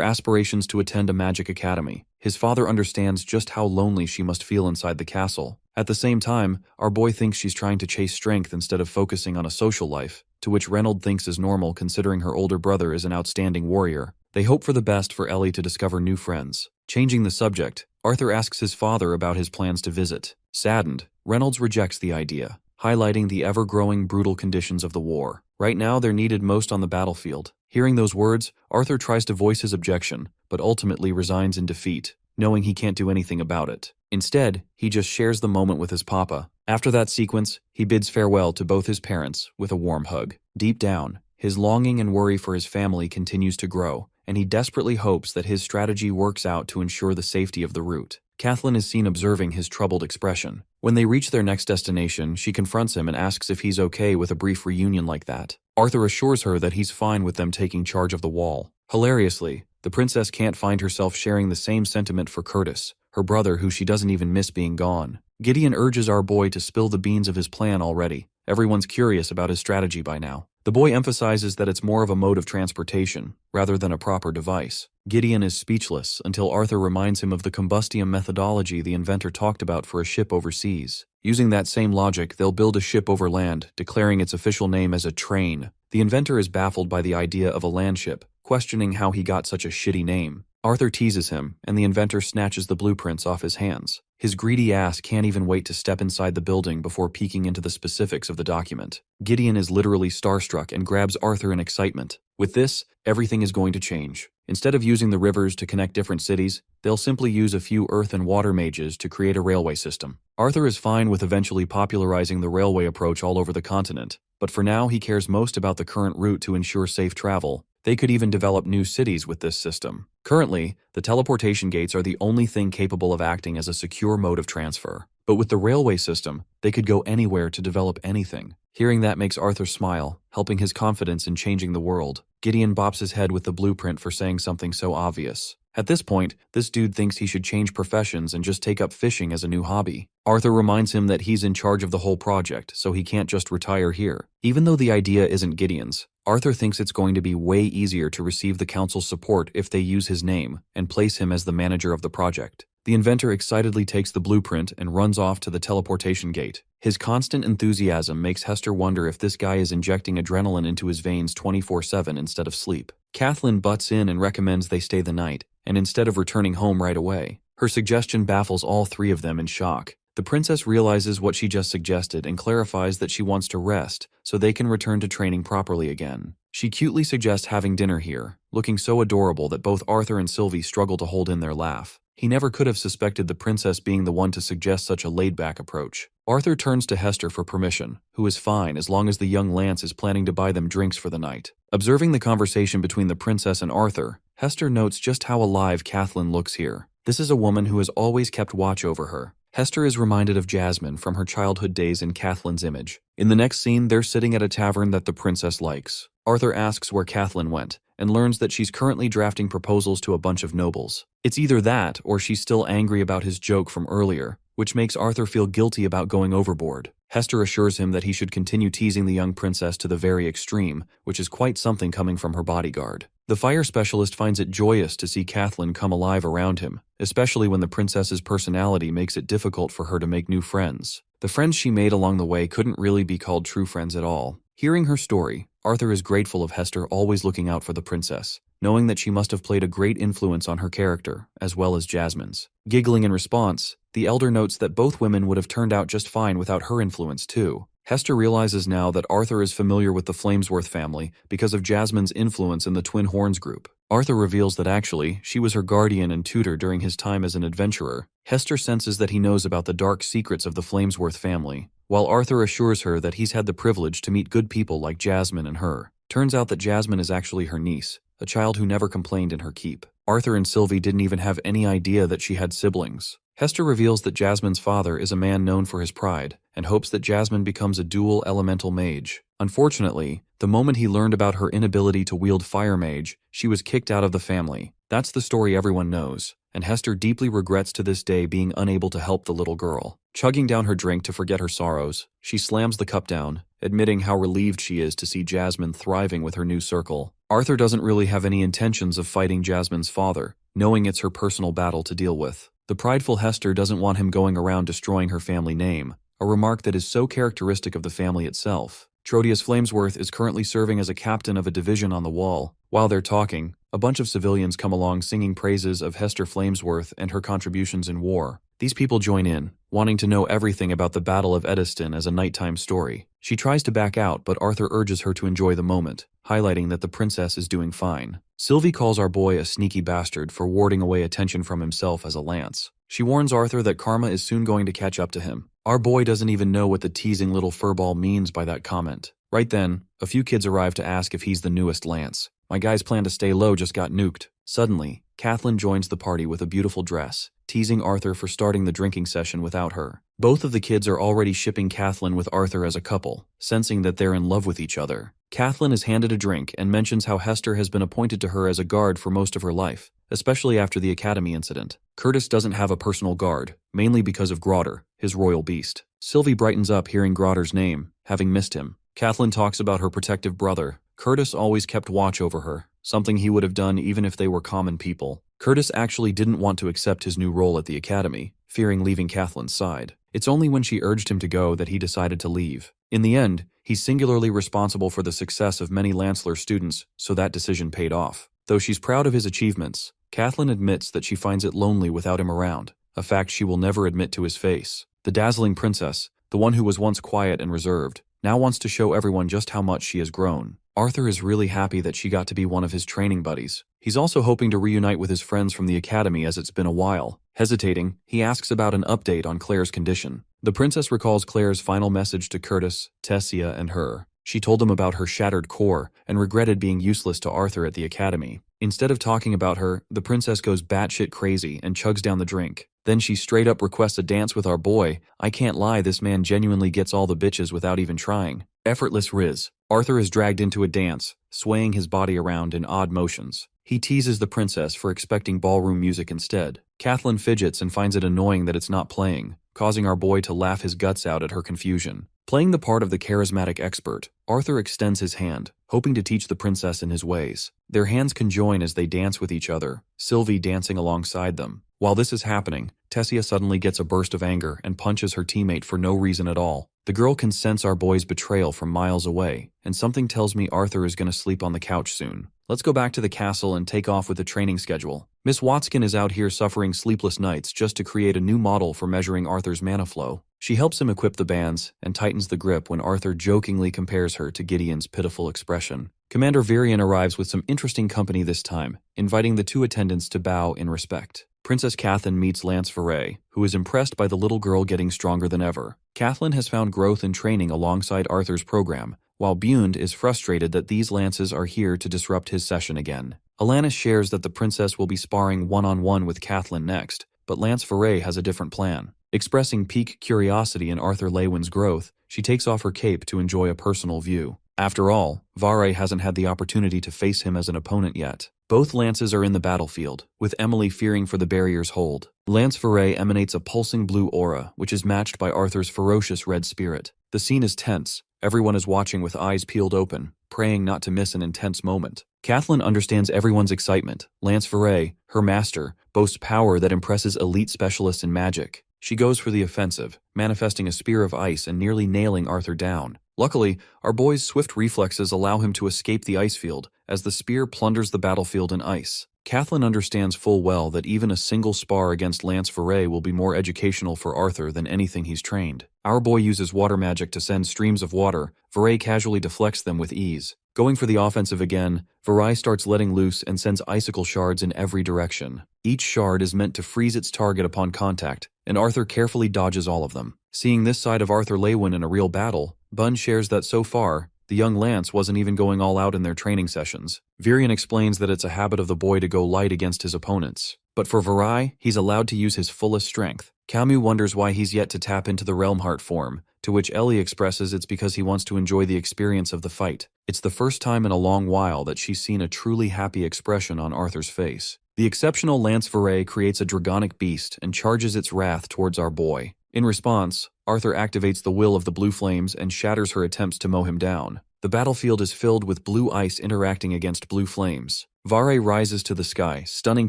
aspirations to attend a magic academy. His father understands just how lonely she must feel inside the castle. At the same time, our boy thinks she's trying to chase strength instead of focusing on a social life, to which Reynolds thinks is normal considering her older brother is an outstanding warrior. They hope for the best for Ellie to discover new friends. Changing the subject, Arthur asks his father about his plans to visit. Saddened, Reynolds rejects the idea, highlighting the ever-growing brutal conditions of the war. Right now, they're needed most on the battlefield. Hearing those words, Arthur tries to voice his objection, but ultimately resigns in defeat, knowing he can't do anything about it. Instead, he just shares the moment with his papa. After that sequence, he bids farewell to both his parents with a warm hug. Deep down, his longing and worry for his family continues to grow, and he desperately hopes that his strategy works out to ensure the safety of the route. Kathleen is seen observing his troubled expression. When they reach their next destination, she confronts him and asks if he's okay with a brief reunion like that. Arthur assures her that he's fine with them taking charge of the wall. Hilariously, the princess can't find herself sharing the same sentiment for Curtis, her brother who she doesn't even miss being gone. Gideon urges our boy to spill the beans of his plan already. Everyone's curious about his strategy by now. The boy emphasizes that it's more of a mode of transportation, rather than a proper device. Gideon is speechless until Arthur reminds him of the combustium methodology the inventor talked about for a ship overseas. Using that same logic, they'll build a ship over land, declaring its official name as a train. The inventor is baffled by the idea of a land ship, questioning how he got such a shitty name. Arthur teases him, and the inventor snatches the blueprints off his hands. His greedy ass can't even wait to step inside the building before peeking into the specifics of the document. Gideon is literally starstruck and grabs Arthur in excitement. With this, everything is going to change. Instead of using the rivers to connect different cities, they'll simply use a few earth and water mages to create a railway system. Arthur is fine with eventually popularizing the railway approach all over the continent, but for now he cares most about the current route to ensure safe travel. They could even develop new cities with this system. Currently, the teleportation gates are the only thing capable of acting as a secure mode of transfer. But with the railway system, they could go anywhere to develop anything. Hearing that makes Arthur smile, helping his confidence in changing the world. Gideon bops his head with the blueprint for saying something so obvious. At this point, this dude thinks he should change professions and just take up fishing as a new hobby. Arthur reminds him that he's in charge of the whole project, so he can't just retire here. Even though the idea isn't Gideon's, Arthur thinks it's going to be way easier to receive the council's support if they use his name and place him as the manager of the project. The inventor excitedly takes the blueprint and runs off to the teleportation gate. His constant enthusiasm makes Hester wonder if this guy is injecting adrenaline into his veins 24/7 instead of sleep. Kathleen butts in and recommends they stay the night, and instead of returning home right away. Her suggestion baffles all three of them in shock. The princess realizes what she just suggested and clarifies that she wants to rest so they can return to training properly again. She cutely suggests having dinner here, looking so adorable that both Arthur and Sylvie struggle to hold in their laugh. He never could have suspected the princess being the one to suggest such a laid-back approach. Arthur turns to Hester for permission, who is fine as long as the young Lance is planning to buy them drinks for the night. Observing the conversation between the princess and Arthur, Hester notes just how alive Kathleen looks here. This is a woman who has always kept watch over her. Hester is reminded of Jasmine from her childhood days in Kathleen's image. In the next scene, they're sitting at a tavern that the princess likes. Arthur asks where Kathleen went, and learns that she's currently drafting proposals to a bunch of nobles. It's either that, or she's still angry about his joke from earlier, which makes Arthur feel guilty about going overboard. Hester assures him that he should continue teasing the young princess to the very extreme, which is quite something coming from her bodyguard. The fire specialist finds it joyous to see Kathleen come alive around him, especially when the princess's personality makes it difficult for her to make new friends. The friends she made along the way couldn't really be called true friends at all. Hearing her story, Arthur is grateful of Hester always looking out for the princess, knowing that she must have played a great influence on her character, as well as Jasmine's. Giggling in response, the elder notes that both women would have turned out just fine without her influence too. Hester realizes now that Arthur is familiar with the Flamesworth family because of Jasmine's influence in the Twin Horns group. Arthur reveals that actually, she was her guardian and tutor during his time as an adventurer. Hester senses that he knows about the dark secrets of the Flamesworth family, while Arthur assures her that he's had the privilege to meet good people like Jasmine and her. Turns out that Jasmine is actually her niece, a child who never complained in her keep. Arthur and Sylvie didn't even have any idea that she had siblings. Hester reveals that Jasmine's father is a man known for his pride, and hopes that Jasmine becomes a dual elemental mage. Unfortunately, the moment he learned about her inability to wield fire mage, she was kicked out of the family. That's the story everyone knows, and Hester deeply regrets to this day being unable to help the little girl. Chugging down her drink to forget her sorrows, she slams the cup down, admitting how relieved she is to see Jasmine thriving with her new circle. Arthur doesn't really have any intentions of fighting Jasmine's father, knowing it's her personal battle to deal with. The prideful Hester doesn't want him going around destroying her family name, a remark that is so characteristic of the family itself. Trotius Flamesworth is currently serving as a captain of a division on the wall. While they're talking, a bunch of civilians come along singing praises of Hester Flamesworth and her contributions in war. These people join in, wanting to know everything about the Battle of Eddiston as a nighttime story. She tries to back out, but Arthur urges her to enjoy the moment, highlighting that the princess is doing fine. Sylvie calls our boy a sneaky bastard for warding away attention from himself as a lance. She warns Arthur that karma is soon going to catch up to him. Our boy doesn't even know what the teasing little furball means by that comment. Right then, a few kids arrive to ask if he's the newest lance. My guy's plan to stay low just got nuked. Suddenly, Kathleen joins the party with a beautiful dress, teasing Arthur for starting the drinking session without her. Both of the kids are already shipping Kathleen with Arthur as a couple, sensing that they're in love with each other. Kathleen is handed a drink and mentions how Hester has been appointed to her as a guard for most of her life, especially after the academy incident. Curtis doesn't have a personal guard, mainly because of Grotter, his royal beast. Sylvie brightens up hearing Grotter's name, having missed him. Kathleen talks about her protective brother. Curtis always kept watch over her, something he would have done even if they were common people. Curtis actually didn't want to accept his new role at the academy, fearing leaving Kathleen's side. It's only when she urged him to go that he decided to leave. In the end, he's singularly responsible for the success of many Lancellor students, so that decision paid off. Though she's proud of his achievements, Kathleen admits that she finds it lonely without him around, a fact she will never admit to his face. The dazzling princess, the one who was once quiet and reserved, now wants to show everyone just how much she has grown. Arthur is really happy that she got to be one of his training buddies. He's also hoping to reunite with his friends from the academy as it's been a while. Hesitating, he asks about an update on Claire's condition. The princess recalls Claire's final message to Curtis, Tessia, and her. She told him about her shattered core and regretted being useless to Arthur at the academy. Instead of talking about her, the princess goes batshit crazy and chugs down the drink. Then she straight up requests a dance with our boy. I can't lie, this man genuinely gets all the bitches without even trying. Effortless riz. Arthur is dragged into a dance, swaying his body around in odd motions. He teases the princess for expecting ballroom music instead. Kathleen fidgets and finds it annoying that it's not playing, causing our boy to laugh his guts out at her confusion. Playing the part of the charismatic expert, Arthur extends his hand, hoping to teach the princess in his ways. Their hands conjoin as they dance with each other, Sylvie dancing alongside them. While this is happening, Tessia suddenly gets a burst of anger and punches her teammate for no reason at all. The girl can sense our boy's betrayal from miles away, and something tells me Arthur is going to sleep on the couch soon. Let's go back to the castle and take off with the training schedule. Miss Watskin is out here suffering sleepless nights just to create a new model for measuring Arthur's mana flow. She helps him equip the bands and tightens the grip when Arthur jokingly compares her to Gideon's pitiful expression. Commander Virion arrives with some interesting company this time, inviting the two attendants to bow in respect. Princess Catherine meets Lance Veray, who is impressed by the little girl getting stronger than ever. Catherine has found growth in training alongside Arthur's program, while Bund is frustrated that these lances are here to disrupt his session again. Alanis shares that the princess will be sparring one-on-one with Catherine next, but Lance Veray has a different plan. Expressing piqued curiosity in Arthur Lewin's growth, she takes off her cape to enjoy a personal view. After all, Veray hasn't had the opportunity to face him as an opponent yet. Both lances are in the battlefield, with Emily fearing for the barrier's hold. Lance Veray emanates a pulsing blue aura, which is matched by Arthur's ferocious red spirit. The scene is tense. Everyone is watching with eyes peeled open, praying not to miss an intense moment. Catherine understands everyone's excitement. Lance Veray, her master, boasts power that impresses elite specialists in magic. She goes for the offensive, manifesting a spear of ice and nearly nailing Arthur down. Luckily, our boy's swift reflexes allow him to escape the ice field as the spear plunders the battlefield in ice. Catherine understands full well that even a single spar against Lance Veray will be more educational for Arthur than anything he's trained. Our boy uses water magic to send streams of water. Veray casually deflects them with ease. Going for the offensive again, Veray starts letting loose and sends icicle shards in every direction. Each shard is meant to freeze its target upon contact, and Arthur carefully dodges all of them. Seeing this side of Arthur Lewin in a real battle, Bun shares that so far, the young Lance wasn't even going all out in their training sessions. Virion explains that it's a habit of the boy to go light against his opponents. But for Veray, he's allowed to use his fullest strength. Camus wonders why he's yet to tap into the Realm Heart form, to which Ellie expresses it's because he wants to enjoy the experience of the fight. It's the first time in a long while that she's seen a truly happy expression on Arthur's face. The exceptional Lance Veray creates a dragonic beast and charges its wrath towards our boy. In response, Arthur activates the will of the blue flames and shatters her attempts to mow him down. The battlefield is filled with blue ice interacting against blue flames. Veray rises to the sky, stunning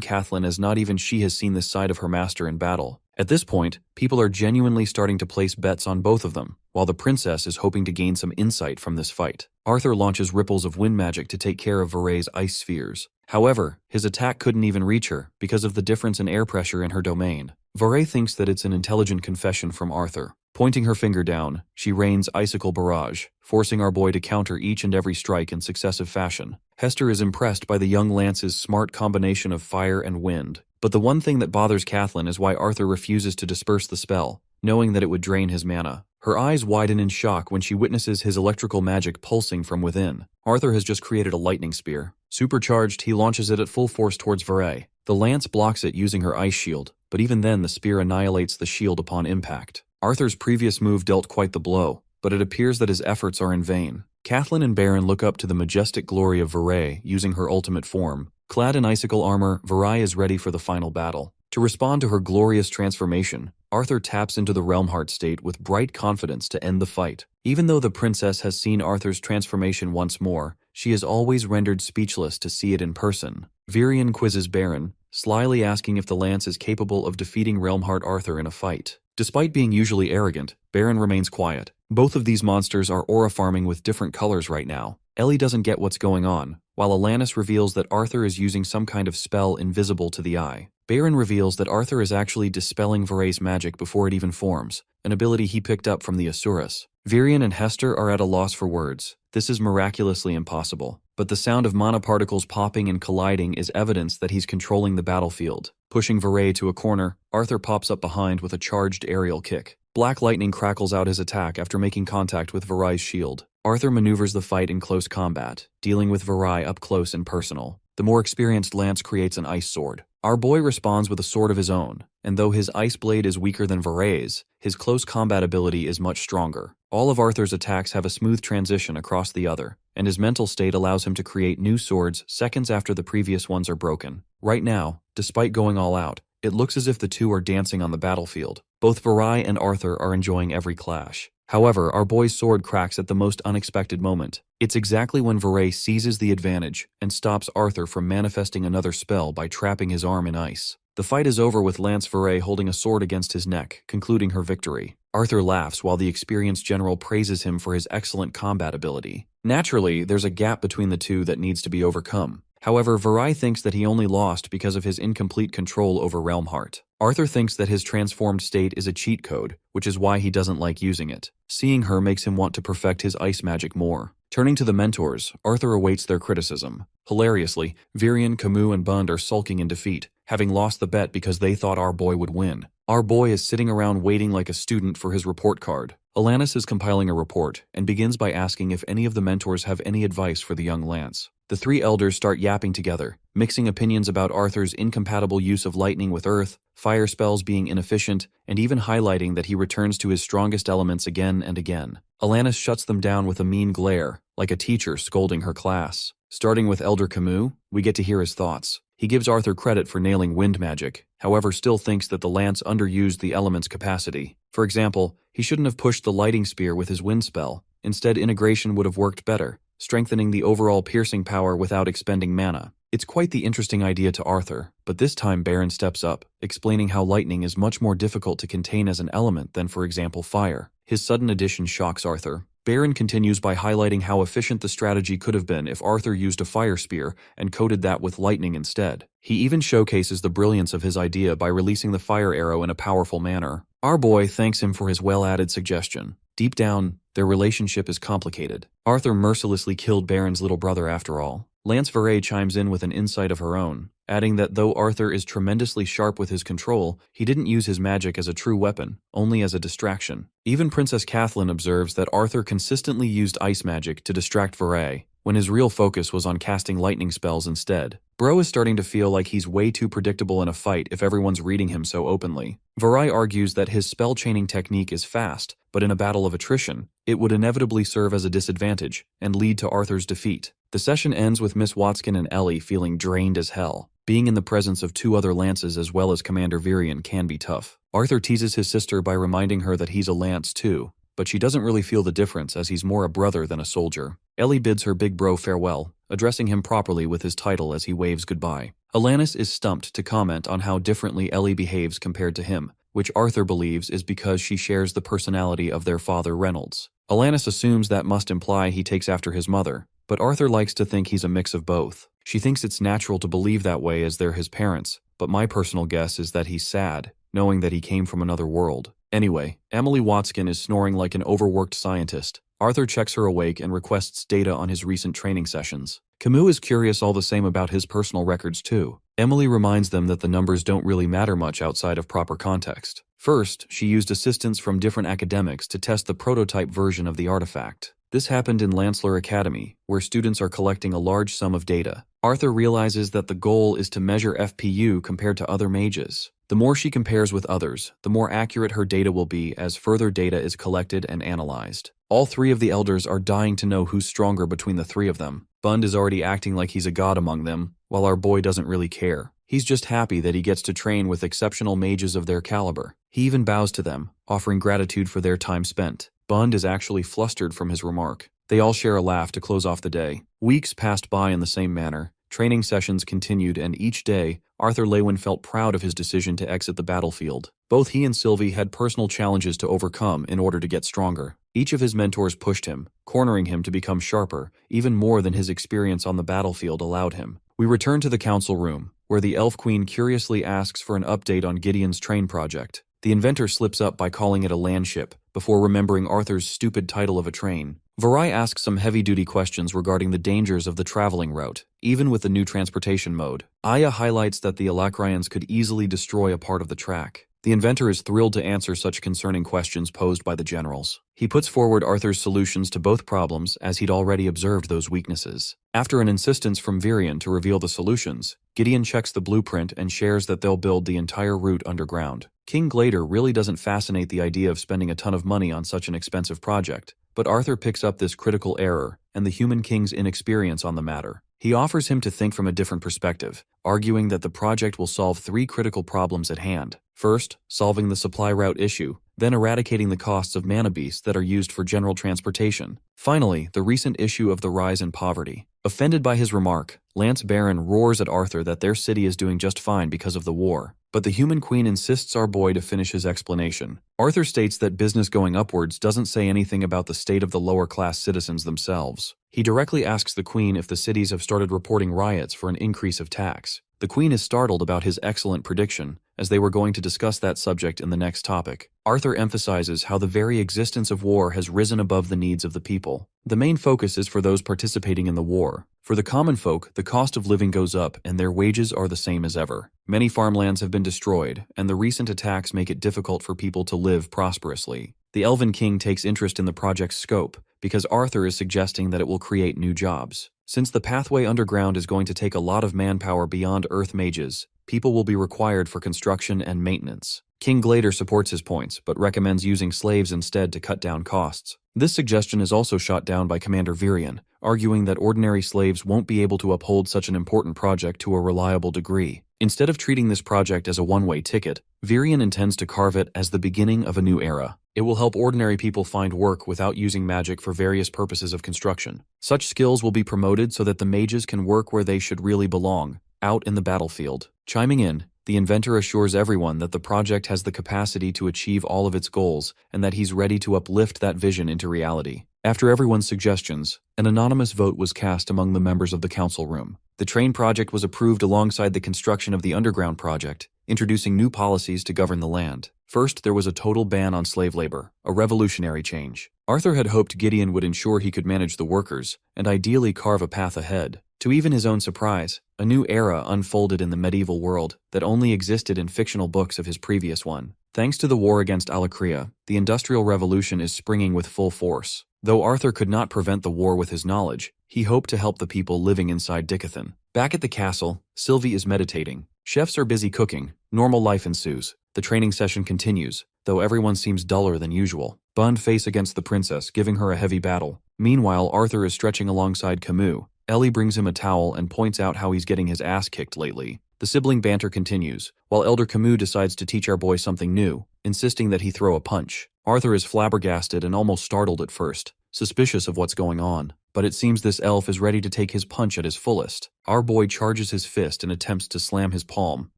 Catherine as not even she has seen this side of her master in battle. At this point, people are genuinely starting to place bets on both of them, while the princess is hoping to gain some insight from this fight. Arthur launches ripples of wind magic to take care of Veray's ice spheres. However, his attack couldn't even reach her because of the difference in air pressure in her domain. Veray thinks that it's an intelligent confession from Arthur. Pointing her finger down, she rains icicle barrage, forcing our boy to counter each and every strike in successive fashion. Hester is impressed by the young Lance's smart combination of fire and wind. But the one thing that bothers Catherine is why Arthur refuses to disperse the spell, knowing that it would drain his mana. Her eyes widen in shock when she witnesses his electrical magic pulsing from within. Arthur has just created a lightning spear. Supercharged, he launches it at full force towards Veray. The lance blocks it using her ice shield, but even then the spear annihilates the shield upon impact. Arthur's previous move dealt quite the blow, but it appears that his efforts are in vain. Catherine and Baron look up to the majestic glory of Veray using her ultimate form. Clad in icicle armor, Veray is ready for the final battle. To respond to her glorious transformation, Arthur taps into the Realm Heart state with bright confidence to end the fight. Even though the princess has seen Arthur's transformation once more, she is always rendered speechless to see it in person. Virion quizzes Baron, slyly asking if the lance is capable of defeating Realm Heart Arthur in a fight. Despite being usually arrogant, Baron remains quiet. Both of these monsters are aura farming with different colors right now. Ellie doesn't get what's going on, while Alanis reveals that Arthur is using some kind of spell invisible to the eye. Baron reveals that Arthur is actually dispelling Veray's magic before it even forms, an ability he picked up from the Asuras. Virion and Hester are at a loss for words. This is miraculously impossible, but the sound of mana particles popping and colliding is evidence that he's controlling the battlefield. Pushing Veray to a corner, Arthur pops up behind with a charged aerial kick. Black lightning crackles out his attack after making contact with Veray's shield. Arthur maneuvers the fight in close combat, dealing with Veray up close and personal. The more experienced Lance creates an ice sword. Our boy responds with a sword of his own, and though his ice blade is weaker than Veray's, his close combat ability is much stronger. All of Arthur's attacks have a smooth transition across the other, and his mental state allows him to create new swords seconds after the previous ones are broken. Right now, despite going all out, it looks as if the two are dancing on the battlefield. Both Veray and Arthur are enjoying every clash. However, our boy's sword cracks at the most unexpected moment. It's exactly when Veray seizes the advantage and stops Arthur from manifesting another spell by trapping his arm in ice. The fight is over with Lance Veray holding a sword against his neck, concluding her victory. Arthur laughs while the experienced general praises him for his excellent combat ability. Naturally, there's a gap between the two that needs to be overcome. However, Varai thinks that he only lost because of his incomplete control over Realm Heart. Arthur thinks that his transformed state is a cheat code, which is why he doesn't like using it. Seeing her makes him want to perfect his ice magic more. Turning to the mentors, Arthur awaits their criticism. Hilariously, Virion, Camus, and Bund are sulking in defeat, having lost the bet because they thought our boy would win. Our boy is sitting around waiting like a student for his report card. Alanis is compiling a report and begins by asking if any of the mentors have any advice for the young Lance. The three elders start yapping together, mixing opinions about Arthur's incompatible use of lightning with earth, fire spells being inefficient, and even highlighting that he returns to his strongest elements again and again. Alanis shuts them down with a mean glare, like a teacher scolding her class. Starting with Elder Camus, we get to hear his thoughts. He gives Arthur credit for nailing wind magic, however still thinks that the lance underused the element's capacity. For example, he shouldn't have pushed the lighting spear with his wind spell. Instead, integration would have worked better, strengthening the overall piercing power without expending mana. It's quite the interesting idea to Arthur, but this time Baron steps up, explaining how lightning is much more difficult to contain as an element than, for example, fire. His sudden addition shocks Arthur. Baron continues by highlighting how efficient the strategy could have been if Arthur used a fire spear and coated that with lightning instead. He even showcases the brilliance of his idea by releasing the fire arrow in a powerful manner. Our boy thanks him for his well-added suggestion. Deep down, their relationship is complicated. Arthur mercilessly killed Baron's little brother after all. Lance Varay chimes in with an insight of her own, adding that though Arthur is tremendously sharp with his control, he didn't use his magic as a true weapon, only as a distraction. Even Princess Kathleen observes that Arthur consistently used ice magic to distract Varay, when his real focus was on casting lightning spells instead. Bro is starting to feel like he's way too predictable in a fight if everyone's reading him so openly. Varay argues that his spell chaining technique is fast, but in a battle of attrition, it would inevitably serve as a disadvantage and lead to Arthur's defeat. The session ends with Miss Watson and Ellie feeling drained as hell. Being in the presence of two other lances as well as Commander Virion can be tough. Arthur teases his sister by reminding her that he's a lance too, but she doesn't really feel the difference as he's more a brother than a soldier. Ellie bids her big bro farewell, addressing him properly with his title as he waves goodbye. Alanis is stumped to comment on how differently Ellie behaves compared to him, which Arthur believes is because she shares the personality of their father Reynolds. Alanis assumes that must imply he takes after his mother, but Arthur likes to think he's a mix of both. She thinks it's natural to believe that way as they're his parents, but my personal guess is that he's sad, knowing that he came from another world. Anyway, Emily Watson is snoring like an overworked scientist. Arthur checks her awake and requests data on his recent training sessions. Camus is curious all the same about his personal records too. Emily reminds them that the numbers don't really matter much outside of proper context. First, she used assistance from different academics to test the prototype version of the artifact. This happened in Lansler Academy, where students are collecting a large sum of data. Arthur realizes that the goal is to measure FPU compared to other mages. The more she compares with others, the more accurate her data will be as further data is collected and analyzed. All three of the elders are dying to know who's stronger between the three of them. Bund is already acting like he's a god among them, while our boy doesn't really care. He's just happy that he gets to train with exceptional mages of their caliber. He even bows to them, offering gratitude for their time spent. Bund is actually flustered from his remark. They all share a laugh to close off the day. Weeks passed by in the same manner. Training sessions continued, and each day, Arthur Lewin felt proud of his decision to exit the battlefield. Both he and Sylvie had personal challenges to overcome in order to get stronger. Each of his mentors pushed him, cornering him to become sharper, even more than his experience on the battlefield allowed him. We return to the council room, where the Elf Queen curiously asks for an update on Gideon's train project. The inventor slips up by calling it a landship, before remembering Arthur's stupid title of a train. Varai asks some heavy-duty questions regarding the dangers of the traveling route, even with the new transportation mode. Aya highlights that the Alakrians could easily destroy a part of the track. The inventor is thrilled to answer such concerning questions posed by the generals. He puts forward Arthur's solutions to both problems as he'd already observed those weaknesses. After an insistence from Virion to reveal the solutions, Gideon checks the blueprint and shares that they'll build the entire route underground. King Glader really doesn't fascinate the idea of spending a ton of money on such an expensive project, but Arthur picks up this critical error and the human king's inexperience on the matter. He offers him to think from a different perspective, arguing that the project will solve three critical problems at hand. First, solving the supply route issue, then eradicating the costs of mana beasts that are used for general transportation. Finally, the recent issue of the rise in poverty. Offended by his remark, Lance Baron roars at Arthur that their city is doing just fine because of the war. but the human queen insists our boy to finish his explanation. Arthur states that business going upwards doesn't say anything about the state of the lower-class citizens themselves. He directly asks the queen if the cities have started reporting riots for an increase of tax. The queen is startled about his excellent prediction, as they were going to discuss that subject in the next topic. Arthur emphasizes how the very existence of war has risen above the needs of the people. The main focus is for those participating in the war. For the common folk, the cost of living goes up and their wages are the same as ever. Many farmlands have been destroyed, and the recent attacks make it difficult for people to live prosperously. The Elven King takes interest in the project's scope, because Arthur is suggesting that it will create new jobs. Since the pathway underground is going to take a lot of manpower beyond Earth mages, people will be required for construction and maintenance. King Glader supports his points, but recommends using slaves instead to cut down costs. This suggestion is also shot down by Commander Virion, arguing that ordinary slaves won't be able to uphold such an important project to a reliable degree. Instead of treating this project as a one-way ticket, Virion intends to carve it as the beginning of a new era. It will help ordinary people find work without using magic for various purposes of construction. Such skills will be promoted so that the mages can work where they should really belong, out in the battlefield. Chiming in, the inventor assures everyone that the project has the capacity to achieve all of its goals and that he's ready to uplift that vision into reality. After everyone's suggestions, an anonymous vote was cast among the members of the council room. The train project was approved alongside the construction of the underground project, introducing new policies to govern the land. First, there was a total ban on slave labor, a revolutionary change. Arthur had hoped Gideon would ensure he could manage the workers, and ideally carve a path ahead. To even his own surprise, a new era unfolded in the medieval world that only existed in fictional books of his previous one. Thanks to the war against Alacria, the Industrial Revolution is springing with full force. Though Arthur could not prevent the war with his knowledge, he hoped to help the people living inside Dickathon. Back at the castle, Sylvie is meditating. Chefs are busy cooking. Normal life ensues. The training session continues, though everyone seems duller than usual. Bund face against the princess, giving her a heavy battle. Meanwhile, Arthur is stretching alongside Camus. Ellie brings him a towel and points out how he's getting his ass kicked lately. The sibling banter continues, while Elder Camus decides to teach our boy something new, insisting that he throw a punch. Arthur is flabbergasted and almost startled at first, suspicious of what's going on. But it seems this elf is ready to take his punch at his fullest. Our boy charges his fist and attempts to slam his palm,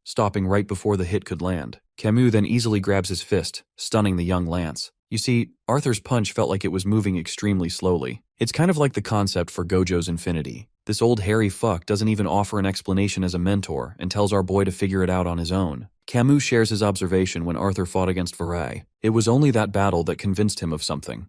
stopping right before the hit could land. Camus then easily grabs his fist, stunning the young lance. You see, Arthur's punch felt like it was moving extremely slowly. It's kind of like the concept for Gojo's Infinity. This old hairy fuck doesn't even offer an explanation as a mentor and tells our boy to figure it out on his own. Camus shares his observation when Arthur fought against Varay. It was only that battle that convinced him of something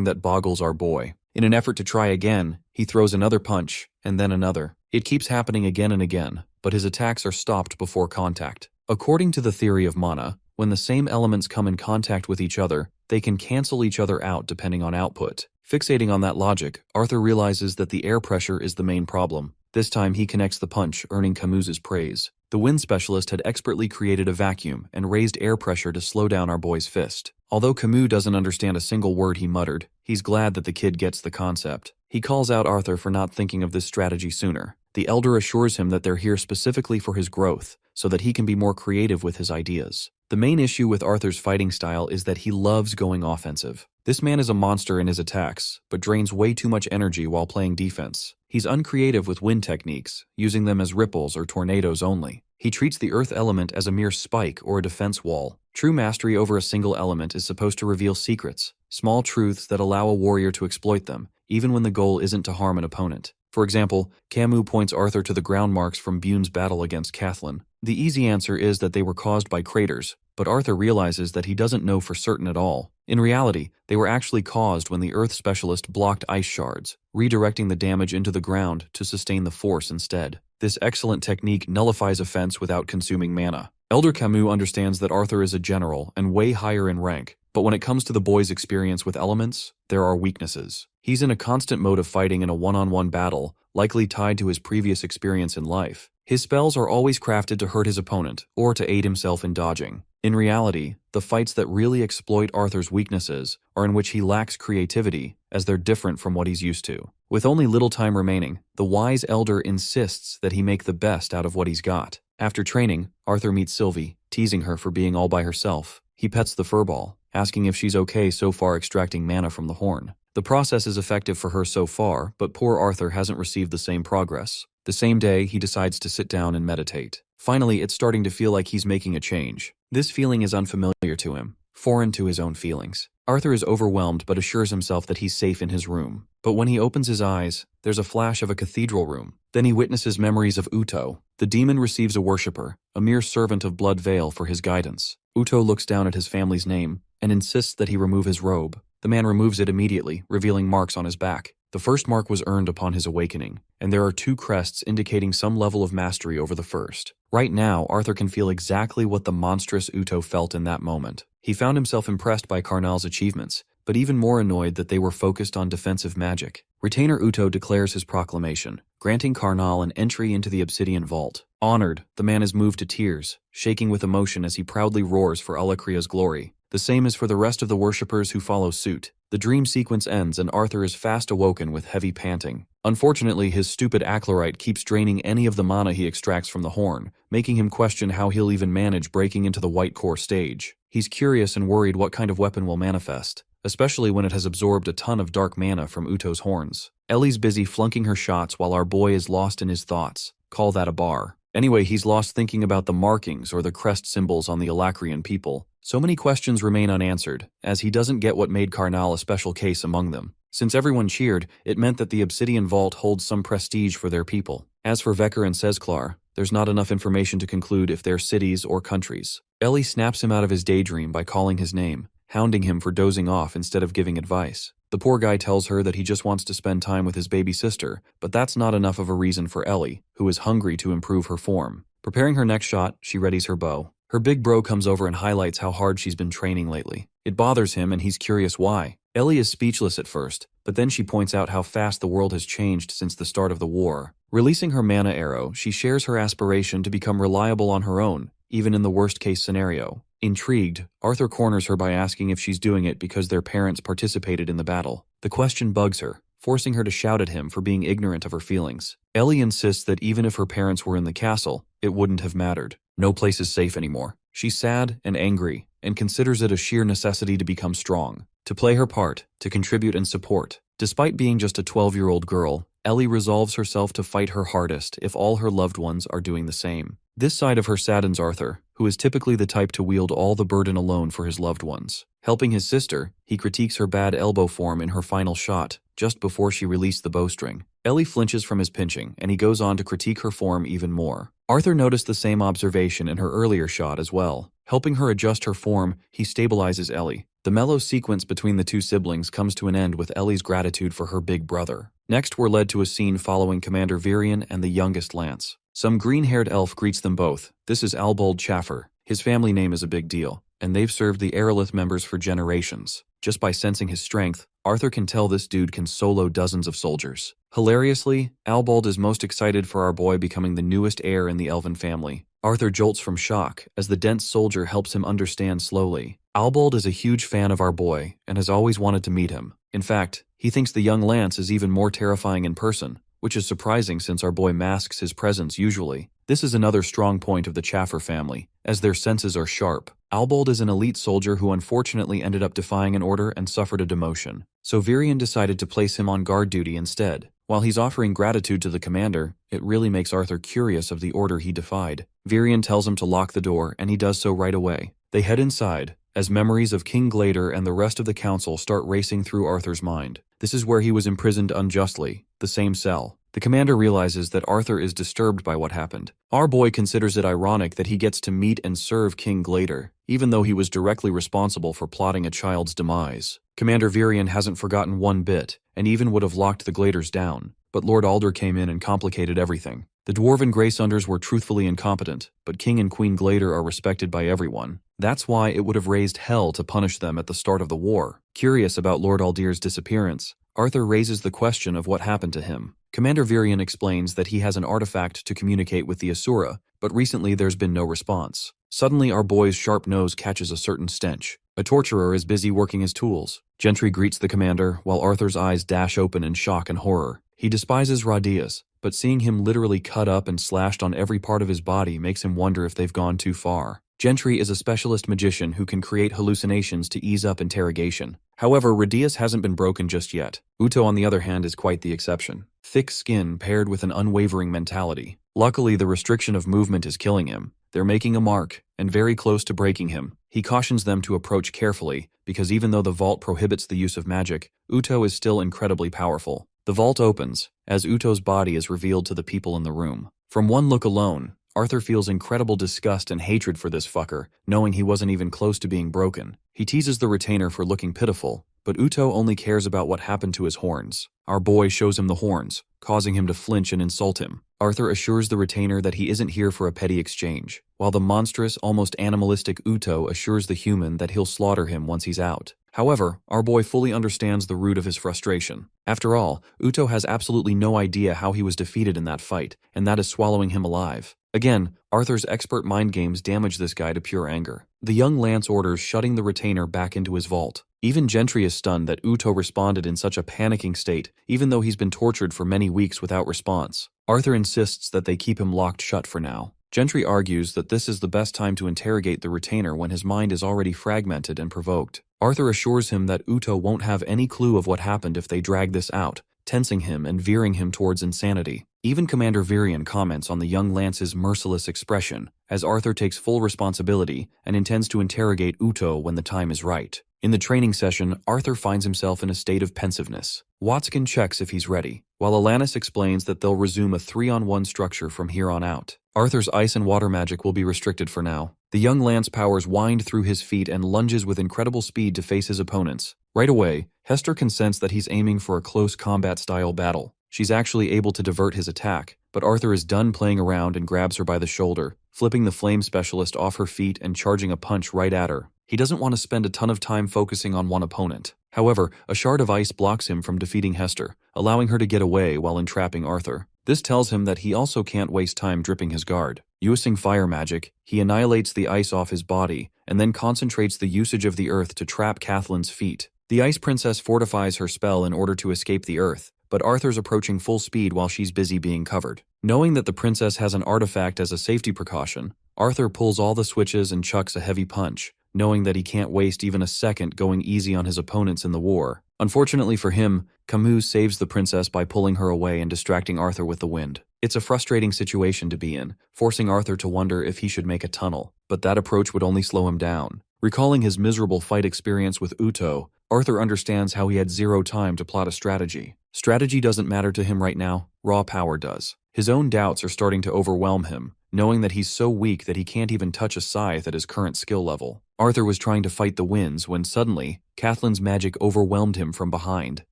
that boggles our boy. In an effort to try again, he throws another punch, and then another. It keeps happening again and again, but his attacks are stopped before contact. According to the theory of mana, when the same elements come in contact with each other, they can cancel each other out depending on output. Fixating on that logic, Arthur realizes that the air pressure is the main problem. This time he connects the punch, earning Camus's praise. The wind specialist had expertly created a vacuum and raised air pressure to slow down our boy's fist. Although Camus doesn't understand a single word he muttered, he's glad that the kid gets the concept. He calls out Arthur for not thinking of this strategy sooner. The elder assures him that they're here specifically for his growth, so that he can be more creative with his ideas. The main issue with Arthur's fighting style is that he loves going offensive. This man is a monster in his attacks, but drains way too much energy while playing defense. He's uncreative with wind techniques, using them as ripples or tornadoes only. He treats the earth element as a mere spike or a defense wall. True mastery over a single element is supposed to reveal secrets, small truths that allow a warrior to exploit them, even when the goal isn't to harm an opponent. For example, Camus points Arthur to the ground marks from Bune's battle against Kathleen. The easy answer is that they were caused by craters, but Arthur realizes that he doesn't know for certain at all. In reality, they were actually caused when the Earth specialist blocked ice shards, redirecting the damage into the ground to sustain the force instead. This excellent technique nullifies offense without consuming mana. Elder Camus understands that Arthur is a general and way higher in rank, but when it comes to the boy's experience with elements, there are weaknesses. He's in a constant mode of fighting in a one-on-one battle, likely tied to his previous experience in life. His spells are always crafted to hurt his opponent, or to aid himself in dodging. In reality, the fights that really exploit Arthur's weaknesses are in which he lacks creativity, as they're different from what he's used to. With only little time remaining, the wise elder insists that he make the best out of what he's got. After training, Arthur meets Sylvie, teasing her for being all by herself. He pets the furball, asking if she's okay so far extracting mana from the horn. The process is effective for her so far, but poor Arthur hasn't received the same progress. The same day, he decides to sit down and meditate. Finally, it's starting to feel like he's making a change. This feeling is unfamiliar to him, foreign to his own feelings. Arthur is overwhelmed but assures himself that he's safe in his room. But when he opens his eyes, there's a flash of a cathedral room. Then he witnesses memories of Uto. The demon receives a worshipper, a mere servant of Blood Veil, for his guidance. Uto looks down at his family's name and insists that he remove his robe. The man removes it immediately, revealing marks on his back. The first mark was earned upon his awakening, and there are 2 crests indicating some level of mastery over the first. Right now, Arthur can feel exactly what the monstrous Uto felt in that moment. He found himself impressed by Karnal's achievements, but even more annoyed that they were focused on defensive magic. Retainer Uto declares his proclamation, granting Karnal an entry into the Obsidian Vault. Honored, the man is moved to tears, shaking with emotion as he proudly roars for Alakria's glory. The same is for the rest of the worshippers who follow suit. The dream sequence ends and Arthur is fast awoken with heavy panting. Unfortunately, his stupid acolyte keeps draining any of the mana he extracts from the horn, making him question how he'll even manage breaking into the White Core stage. He's curious and worried what kind of weapon will manifest, especially when it has absorbed a ton of dark mana from Uto's horns. Ellie's busy flunking her shots while our boy is lost in his thoughts. Call that a bar. Anyway, he's lost thinking about the markings or the crest symbols on the Alacrian people. So many questions remain unanswered, as he doesn't get what made Karnal a special case among them. Since everyone cheered, it meant that the Obsidian Vault holds some prestige for their people. As for Vekker and Sesklar, there's not enough information to conclude if they're cities or countries. Ellie snaps him out of his daydream by calling his name, hounding him for dozing off instead of giving advice. The poor guy tells her that he just wants to spend time with his baby sister, but that's not enough of a reason for Ellie, who is hungry to improve her form. Preparing her next shot, she readies her bow. Her big bro comes over and highlights how hard she's been training lately. It bothers him and he's curious why. Ellie is speechless at first, but then she points out how fast the world has changed since the start of the war. Releasing her mana arrow, she shares her aspiration to become reliable on her own, even in the worst-case scenario. Intrigued, Arthur corners her by asking if she's doing it because their parents participated in the battle. The question bugs her, forcing her to shout at him for being ignorant of her feelings. Ellie insists that even if her parents were in the castle, it wouldn't have mattered. No place is safe anymore. She's sad and angry, and considers it a sheer necessity to become strong, to play her part, to contribute and support. Despite being just a 12-year-old girl, Ellie resolves herself to fight her hardest if all her loved ones are doing the same. This side of her saddens Arthur, who is typically the type to wield all the burden alone for his loved ones. Helping his sister, he critiques her bad elbow form in her final shot, just before she released the bowstring. Ellie flinches from his pinching, and he goes on to critique her form even more. Arthur noticed the same observation in her earlier shot as well. Helping her adjust her form, he stabilizes Ellie. The mellow sequence between the 2 siblings comes to an end with Ellie's gratitude for her big brother. Next, we're led to a scene following Commander Virion and the youngest Lance. Some green-haired elf greets them both. This is Albold Chaffer. His family name is a big deal, and they've served the Aerolith members for generations. Just by sensing his strength, Arthur can tell this dude can solo dozens of soldiers. Hilariously, Albold is most excited for our boy becoming the newest heir in the elven family. Arthur jolts from shock as the dense soldier helps him understand slowly. Albold is a huge fan of our boy and has always wanted to meet him. In fact, he thinks the young Lance is even more terrifying in person, which is surprising since our boy masks his presence usually. This is another strong point of the Chaffer family, as their senses are sharp. Albold is an elite soldier who unfortunately ended up defying an order and suffered a demotion, so Virion decided to place him on guard duty instead. While he's offering gratitude to the commander, it really makes Arthur curious of the order he defied. Virion tells him to lock the door, and he does so right away. They head inside, as memories of King Glader and the rest of the council start racing through Arthur's mind. This is where he was imprisoned unjustly, the same cell. The commander realizes that Arthur is disturbed by what happened. Our boy considers it ironic that he gets to meet and serve King Glader, even though he was directly responsible for plotting a child's demise. Commander Virion hasn't forgotten one bit, and even would have locked the Gladers down. But Lord Alder came in and complicated everything. The Dwarven Greysunders were truthfully incompetent, but King and Queen Glader are respected by everyone. That's why it would have raised hell to punish them at the start of the war. Curious about Lord Aldir's disappearance, Arthur raises the question of what happened to him. Commander Virion explains that he has an artifact to communicate with the Asura, but recently there's been no response. Suddenly our boy's sharp nose catches a certain stench. A torturer is busy working his tools. Gentry greets the commander, while Arthur's eyes dash open in shock and horror. He despises Radius, but seeing him literally cut up and slashed on every part of his body makes him wonder if they've gone too far. Gentry is a specialist magician who can create hallucinations to ease up interrogation. However, Radius hasn't been broken just yet. Uto, on the other hand, is quite the exception. Thick skin paired with an unwavering mentality. Luckily, the restriction of movement is killing him. They're making a mark, and very close to breaking him. He cautions them to approach carefully, because even though the vault prohibits the use of magic, Uto is still incredibly powerful. The vault opens, as Uto's body is revealed to the people in the room. From one look alone, Arthur feels incredible disgust and hatred for this fucker, knowing he wasn't even close to being broken. He teases the retainer for looking pitiful, but Uto only cares about what happened to his horns. Our boy shows him the horns, causing him to flinch and insult him. Arthur assures the retainer that he isn't here for a petty exchange, while the monstrous, almost animalistic Uto assures the human that he'll slaughter him once he's out. However, our boy fully understands the root of his frustration. After all, Uto has absolutely no idea how he was defeated in that fight, and that is swallowing him alive. Again, Arthur's expert mind games damage this guy to pure anger. The young Lance orders shutting the retainer back into his vault. Even Gentry is stunned that Uto responded in such a panicking state, even though he's been tortured for many weeks without response. Arthur insists that they keep him locked shut for now. Gentry argues that this is the best time to interrogate the retainer when his mind is already fragmented and provoked. Arthur assures him that Uto won't have any clue of what happened if they drag this out, tensing him and veering him towards insanity. Even Commander Virion comments on the young Lance's merciless expression, as Arthur takes full responsibility and intends to interrogate Uto when the time is right. In the training session, Arthur finds himself in a state of pensiveness. Watskin checks if he's ready, while Alanis explains that they'll resume a 3-on-1 structure from here on out. Arthur's ice and water magic will be restricted for now. The young Lance powers wind through his feet and lunges with incredible speed to face his opponents. Right away, Hester can sense that he's aiming for a close combat-style battle. She's actually able to divert his attack, but Arthur is done playing around and grabs her by the shoulder, flipping the flame specialist off her feet and charging a punch right at her. He doesn't want to spend a ton of time focusing on one opponent. However, a shard of ice blocks him from defeating Hester, allowing her to get away while entrapping Arthur. This tells him that he also can't waste time dripping his guard. Using fire magic, he annihilates the ice off his body, and then concentrates the usage of the earth to trap Kathleen's feet. The Ice Princess fortifies her spell in order to escape the earth, but Arthur's approaching full speed while she's busy being covered. Knowing that the princess has an artifact as a safety precaution, Arthur pulls all the switches and chucks a heavy punch, knowing that he can't waste even a second going easy on his opponents in the war. Unfortunately for him, Camus saves the princess by pulling her away and distracting Arthur with the wind. It's a frustrating situation to be in, forcing Arthur to wonder if he should make a tunnel, but that approach would only slow him down. Recalling his miserable fight experience with Uto, Arthur understands how he had zero time to plot a strategy. Strategy doesn't matter to him right now, raw power does. His own doubts are starting to overwhelm him, knowing that he's so weak that he can't even touch a scythe at his current skill level. Arthur was trying to fight the winds when suddenly, Kathleen's magic overwhelmed him from behind.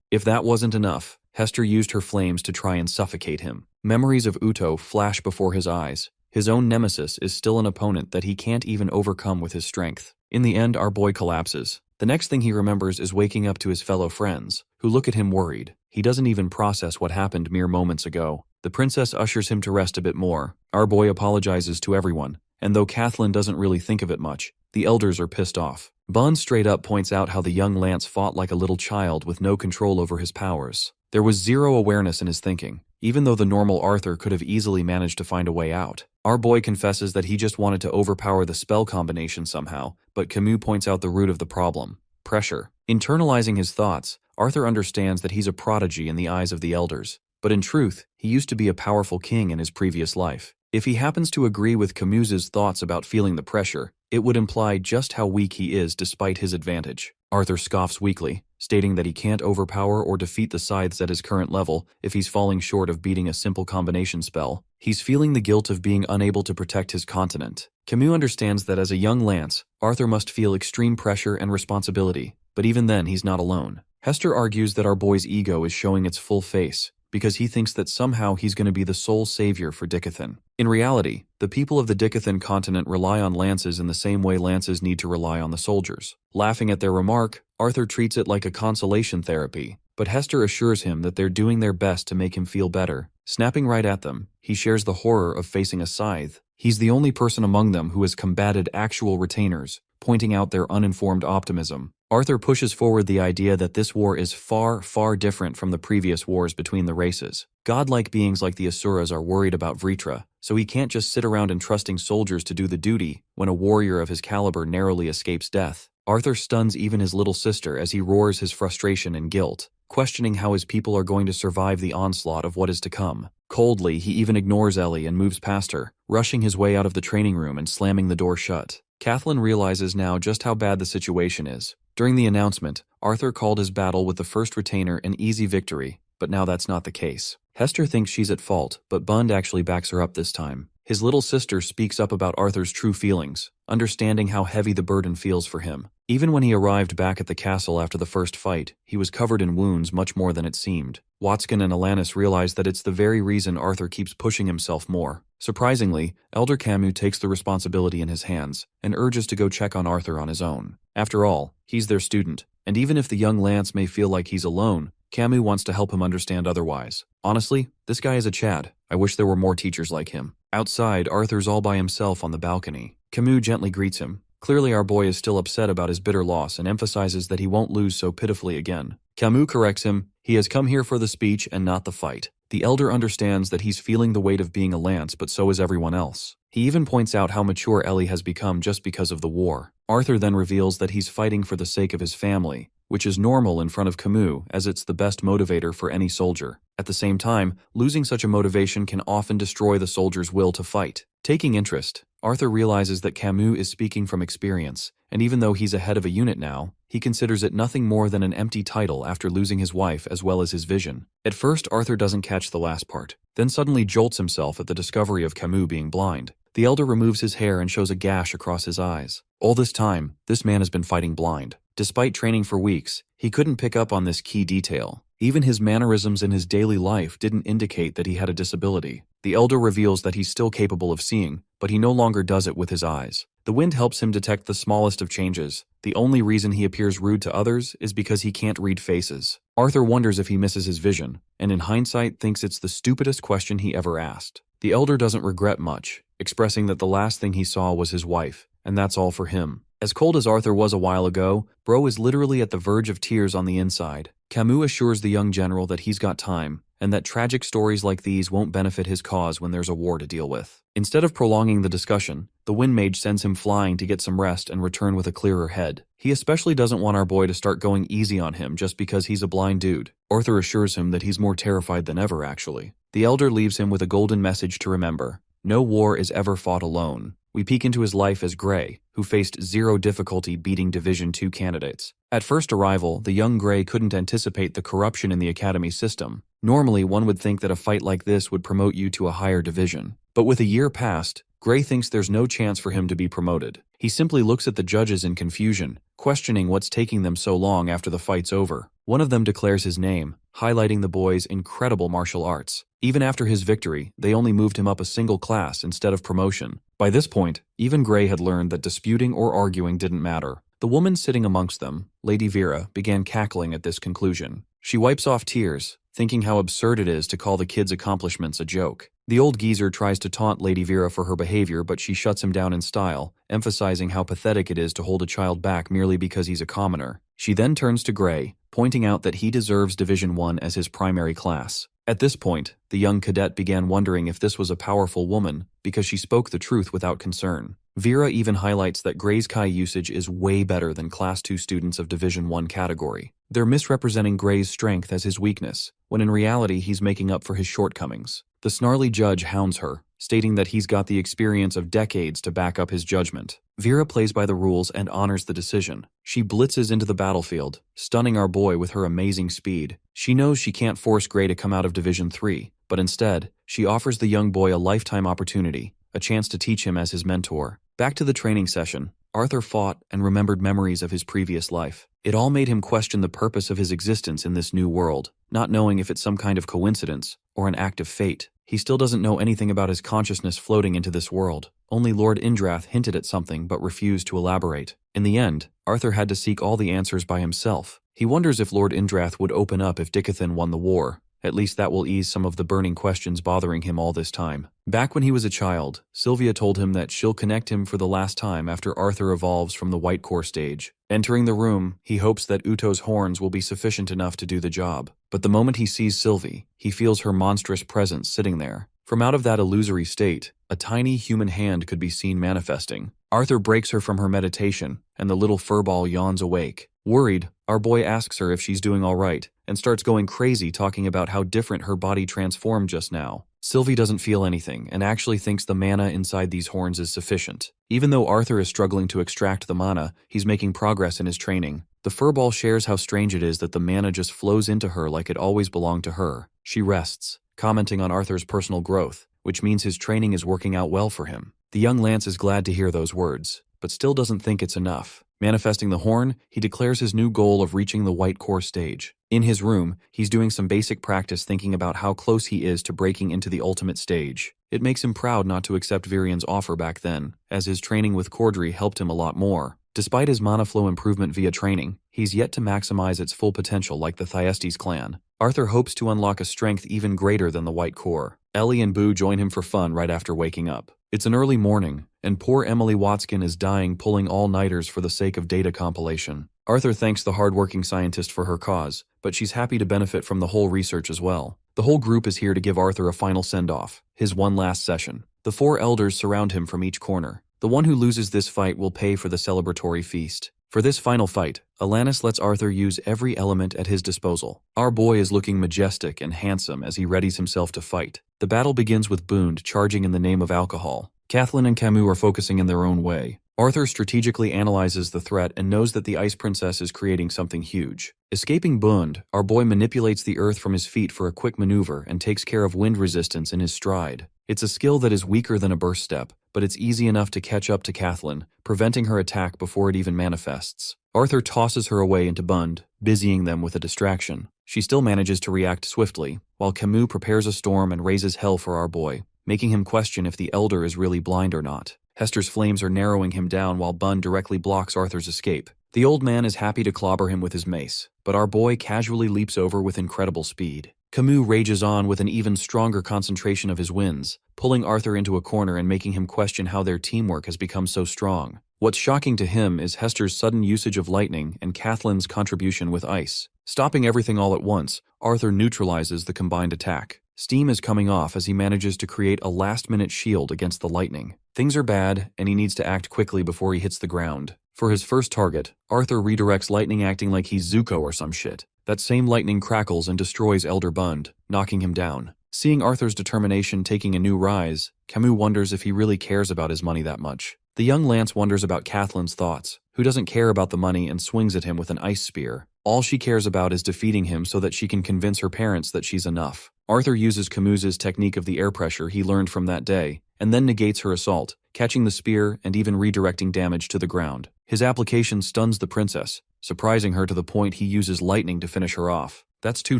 If that wasn't enough, Hester used her flames to try and suffocate him. Memories of Uto flash before his eyes. His own nemesis is still an opponent that he can't even overcome with his strength. In the end, our boy collapses. The next thing he remembers is waking up to his fellow friends, who look at him worried. He doesn't even process what happened mere moments ago. The princess ushers him to rest a bit more. Our boy apologizes to everyone, and though Kathleen doesn't really think of it much, the elders are pissed off. Bond straight up points out how the young Lance fought like a little child with no control over his powers. There was zero awareness in his thinking, even though the normal Arthur could have easily managed to find a way out. Our boy confesses that he just wanted to overpower the spell combination somehow, but Camus points out the root of the problem: pressure. Internalizing his thoughts, Arthur understands that he's a prodigy in the eyes of the elders. But in truth, he used to be a powerful king in his previous life. If he happens to agree with Camus's thoughts about feeling the pressure, it would imply just how weak he is despite his advantage. Arthur scoffs weakly, stating that he can't overpower or defeat the scythes at his current level if he's falling short of beating a simple combination spell. He's feeling the guilt of being unable to protect his continent. Camus understands that as a young Lance, Arthur must feel extreme pressure and responsibility, but even then he's not alone. Hester argues that our boy's ego is showing its full face, because he thinks that somehow he's going to be the sole savior for Dickathan. In reality, the people of the Dickathan continent rely on lances in the same way lances need to rely on the soldiers. Laughing at their remark, Arthur treats it like a consolation therapy, but Hester assures him that they're doing their best to make him feel better. Snapping right at them, he shares the horror of facing a scythe. He's the only person among them who has combated actual retainers, pointing out their uninformed optimism. Arthur pushes forward the idea that this war is far, far different from the previous wars between the races. Godlike beings like the Asuras are worried about Vritra, so he can't just sit around entrusting soldiers to do the duty when a warrior of his caliber narrowly escapes death. Arthur stuns even his little sister as he roars his frustration and guilt, questioning how his people are going to survive the onslaught of what is to come. Coldly, he even ignores Ellie and moves past her, rushing his way out of the training room and slamming the door shut. Kathleen realizes now just how bad the situation is. During the announcement, Arthur called his battle with the first retainer an easy victory, but now that's not the case. Hester thinks she's at fault, but Bund actually backs her up this time. His little sister speaks up about Arthur's true feelings, understanding how heavy the burden feels for him. Even when he arrived back at the castle after the first fight, he was covered in wounds much more than it seemed. Watskin and Alanis realize that it's the very reason Arthur keeps pushing himself more. Surprisingly, Elder Camus takes the responsibility in his hands and urges to go check on Arthur on his own. After all, he's their student, and even if the young Lance may feel like he's alone, Camus wants to help him understand otherwise. Honestly, this guy is a Chad. I wish there were more teachers like him. Outside, Arthur's all by himself on the balcony. Camus gently greets him. Clearly our boy is still upset about his bitter loss and emphasizes that he won't lose so pitifully again. Camus corrects him. He has come here for the speech and not the fight. The elder understands that he's feeling the weight of being a Lance, but so is everyone else. He even points out how mature Ellie has become just because of the war. Arthur then reveals that he's fighting for the sake of his family, which is normal in front of Camus as it's the best motivator for any soldier. At the same time, losing such a motivation can often destroy the soldier's will to fight. Taking interest, Arthur realizes that Camus is speaking from experience, and even though he's ahead of a unit now, he considers it nothing more than an empty title after losing his wife as well as his vision. At first, Arthur doesn't catch the last part, then suddenly jolts himself at the discovery of Camus being blind. The elder removes his hair and shows a gash across his eyes. All this time, this man has been fighting blind. Despite training for weeks, he couldn't pick up on this key detail. Even his mannerisms in his daily life didn't indicate that he had a disability. The elder reveals that he's still capable of seeing, but he no longer does it with his eyes. The wind helps him detect the smallest of changes. The only reason he appears rude to others is because he can't read faces. Arthur wonders if he misses his vision, and in hindsight thinks it's the stupidest question he ever asked. The elder doesn't regret much, expressing that the last thing he saw was his wife, and that's all for him. As cold as Arthur was a while ago, Bro is literally at the verge of tears on the inside. Camus assures the young general that he's got time, and that tragic stories like these won't benefit his cause when there's a war to deal with. Instead of prolonging the discussion, the Wind Mage sends him flying to get some rest and return with a clearer head. He especially doesn't want our boy to start going easy on him just because he's a blind dude. Arthur assures him that he's more terrified than ever, actually. The elder leaves him with a golden message to remember. No war is ever fought alone. We peek into his life as Gray, who faced zero difficulty beating Division II candidates. At first arrival, the young Gray couldn't anticipate the corruption in the academy system. Normally, one would think that a fight like this would promote you to a higher division. But with a year past, Gray thinks there's no chance for him to be promoted. He simply looks at the judges in confusion, questioning what's taking them so long after the fight's over. One of them declares his name, highlighting the boy's incredible martial arts. Even after his victory, they only moved him up a single class instead of promotion. By this point, even Gray had learned that disputing or arguing didn't matter. The woman sitting amongst them, Lady Vera, began cackling at this conclusion. She wipes off tears, thinking how absurd it is to call the kid's accomplishments a joke. The old geezer tries to taunt Lady Vera for her behavior, but she shuts him down in style, emphasizing how pathetic it is to hold a child back merely because he's a commoner. She then turns to Gray, pointing out that he deserves Division I as his primary class. At this point, the young cadet began wondering if this was a powerful woman, because she spoke the truth without concern. Vera even highlights that Gray's Kai usage is way better than Class II students of Division I category. They're misrepresenting Gray's strength as his weakness, when in reality he's making up for his shortcomings. The snarly judge hounds her, stating that he's got the experience of decades to back up his judgment. Vera plays by the rules and honors the decision. She blitzes into the battlefield, stunning our boy with her amazing speed. She knows she can't force Gray to come out of Division III, but instead, she offers the young boy a lifetime opportunity, a chance to teach him as his mentor. Back to the training session, Arthur fought and remembered memories of his previous life. It all made him question the purpose of his existence in this new world, not knowing if it's some kind of coincidence or an act of fate. He still doesn't know anything about his consciousness floating into this world. Only Lord Indrath hinted at something but refused to elaborate. In the end, Arthur had to seek all the answers by himself. He wonders if Lord Indrath would open up if Dickathan won the war. At least that will ease some of the burning questions bothering him all this time. Back when he was a child, Sylvia told him that she'll connect him for the last time after Arthur evolves from the White Core stage. Entering the room, he hopes that Uto's horns will be sufficient enough to do the job. But the moment he sees Sylvie, he feels her monstrous presence sitting there. From out of that illusory state, a tiny human hand could be seen manifesting. Arthur breaks her from her meditation, and the little furball yawns awake. Worried, our boy asks her if she's doing alright, and starts going crazy talking about how different her body transformed just now. Sylvie doesn't feel anything, and actually thinks the mana inside these horns is sufficient. Even though Arthur is struggling to extract the mana, he's making progress in his training. The furball shares how strange it is that the mana just flows into her like it always belonged to her. She rests, commenting on Arthur's personal growth, which means his training is working out well for him. The young Lance is glad to hear those words, but still doesn't think it's enough. Manifesting the horn, he declares his new goal of reaching the white core stage. In his room, he's doing some basic practice thinking about how close he is to breaking into the ultimate stage. It makes him proud not to accept Virian's offer back then, as his training with Cordry helped him a lot more. Despite his mana flow improvement via training, he's yet to maximize its full potential like the Thyestes clan. Arthur hopes to unlock a strength even greater than the white core. Ellie and Boo join him for fun right after waking up. It's an early morning, and poor Emily Watskin is dying pulling all-nighters for the sake of data compilation. Arthur thanks the hard-working scientist for her cause, but she's happy to benefit from the whole research as well. The whole group is here to give Arthur a final send-off, his one last session. The 4 elders surround him from each corner. The one who loses this fight will pay for the celebratory feast. For this final fight, Alanis lets Arthur use every element at his disposal. Our boy is looking majestic and handsome as he readies himself to fight. The battle begins with Boond charging in the name of alcohol. Kathleen and Camus are focusing in their own way. Arthur strategically analyzes the threat and knows that the Ice Princess is creating something huge. Escaping Boond, our boy manipulates the earth from his feet for a quick maneuver and takes care of wind resistance in his stride. It's a skill that is weaker than a burst step, but it's easy enough to catch up to Kathleen, preventing her attack before it even manifests. Arthur tosses her away into Bund, busying them with a distraction. She still manages to react swiftly, while Camus prepares a storm and raises hell for our boy, making him question if the Elder is really blind or not. Hester's flames are narrowing him down while Bund directly blocks Arthur's escape. The old man is happy to clobber him with his mace, but our boy casually leaps over with incredible speed. Camus rages on with an even stronger concentration of his winds, pulling Arthur into a corner and making him question how their teamwork has become so strong. What's shocking to him is Hester's sudden usage of lightning and Kathleen's contribution with ice. Stopping everything all at once, Arthur neutralizes the combined attack. Steam is coming off as he manages to create a last-minute shield against the lightning. Things are bad, and he needs to act quickly before he hits the ground. For his first target, Arthur redirects lightning acting like he's Zuko or some shit. That same lightning crackles and destroys Elder Bund, knocking him down. Seeing Arthur's determination taking a new rise, Camus wonders if he really cares about his money that much. The young Lance wonders about Kathleen's thoughts, who doesn't care about the money and swings at him with an ice spear. All she cares about is defeating him so that she can convince her parents that she's enough. Arthur uses Camus's technique of the air pressure he learned from that day, and then negates her assault, catching the spear and even redirecting damage to the ground. His application stuns the princess, surprising her to the point he uses lightning to finish her off. That's 2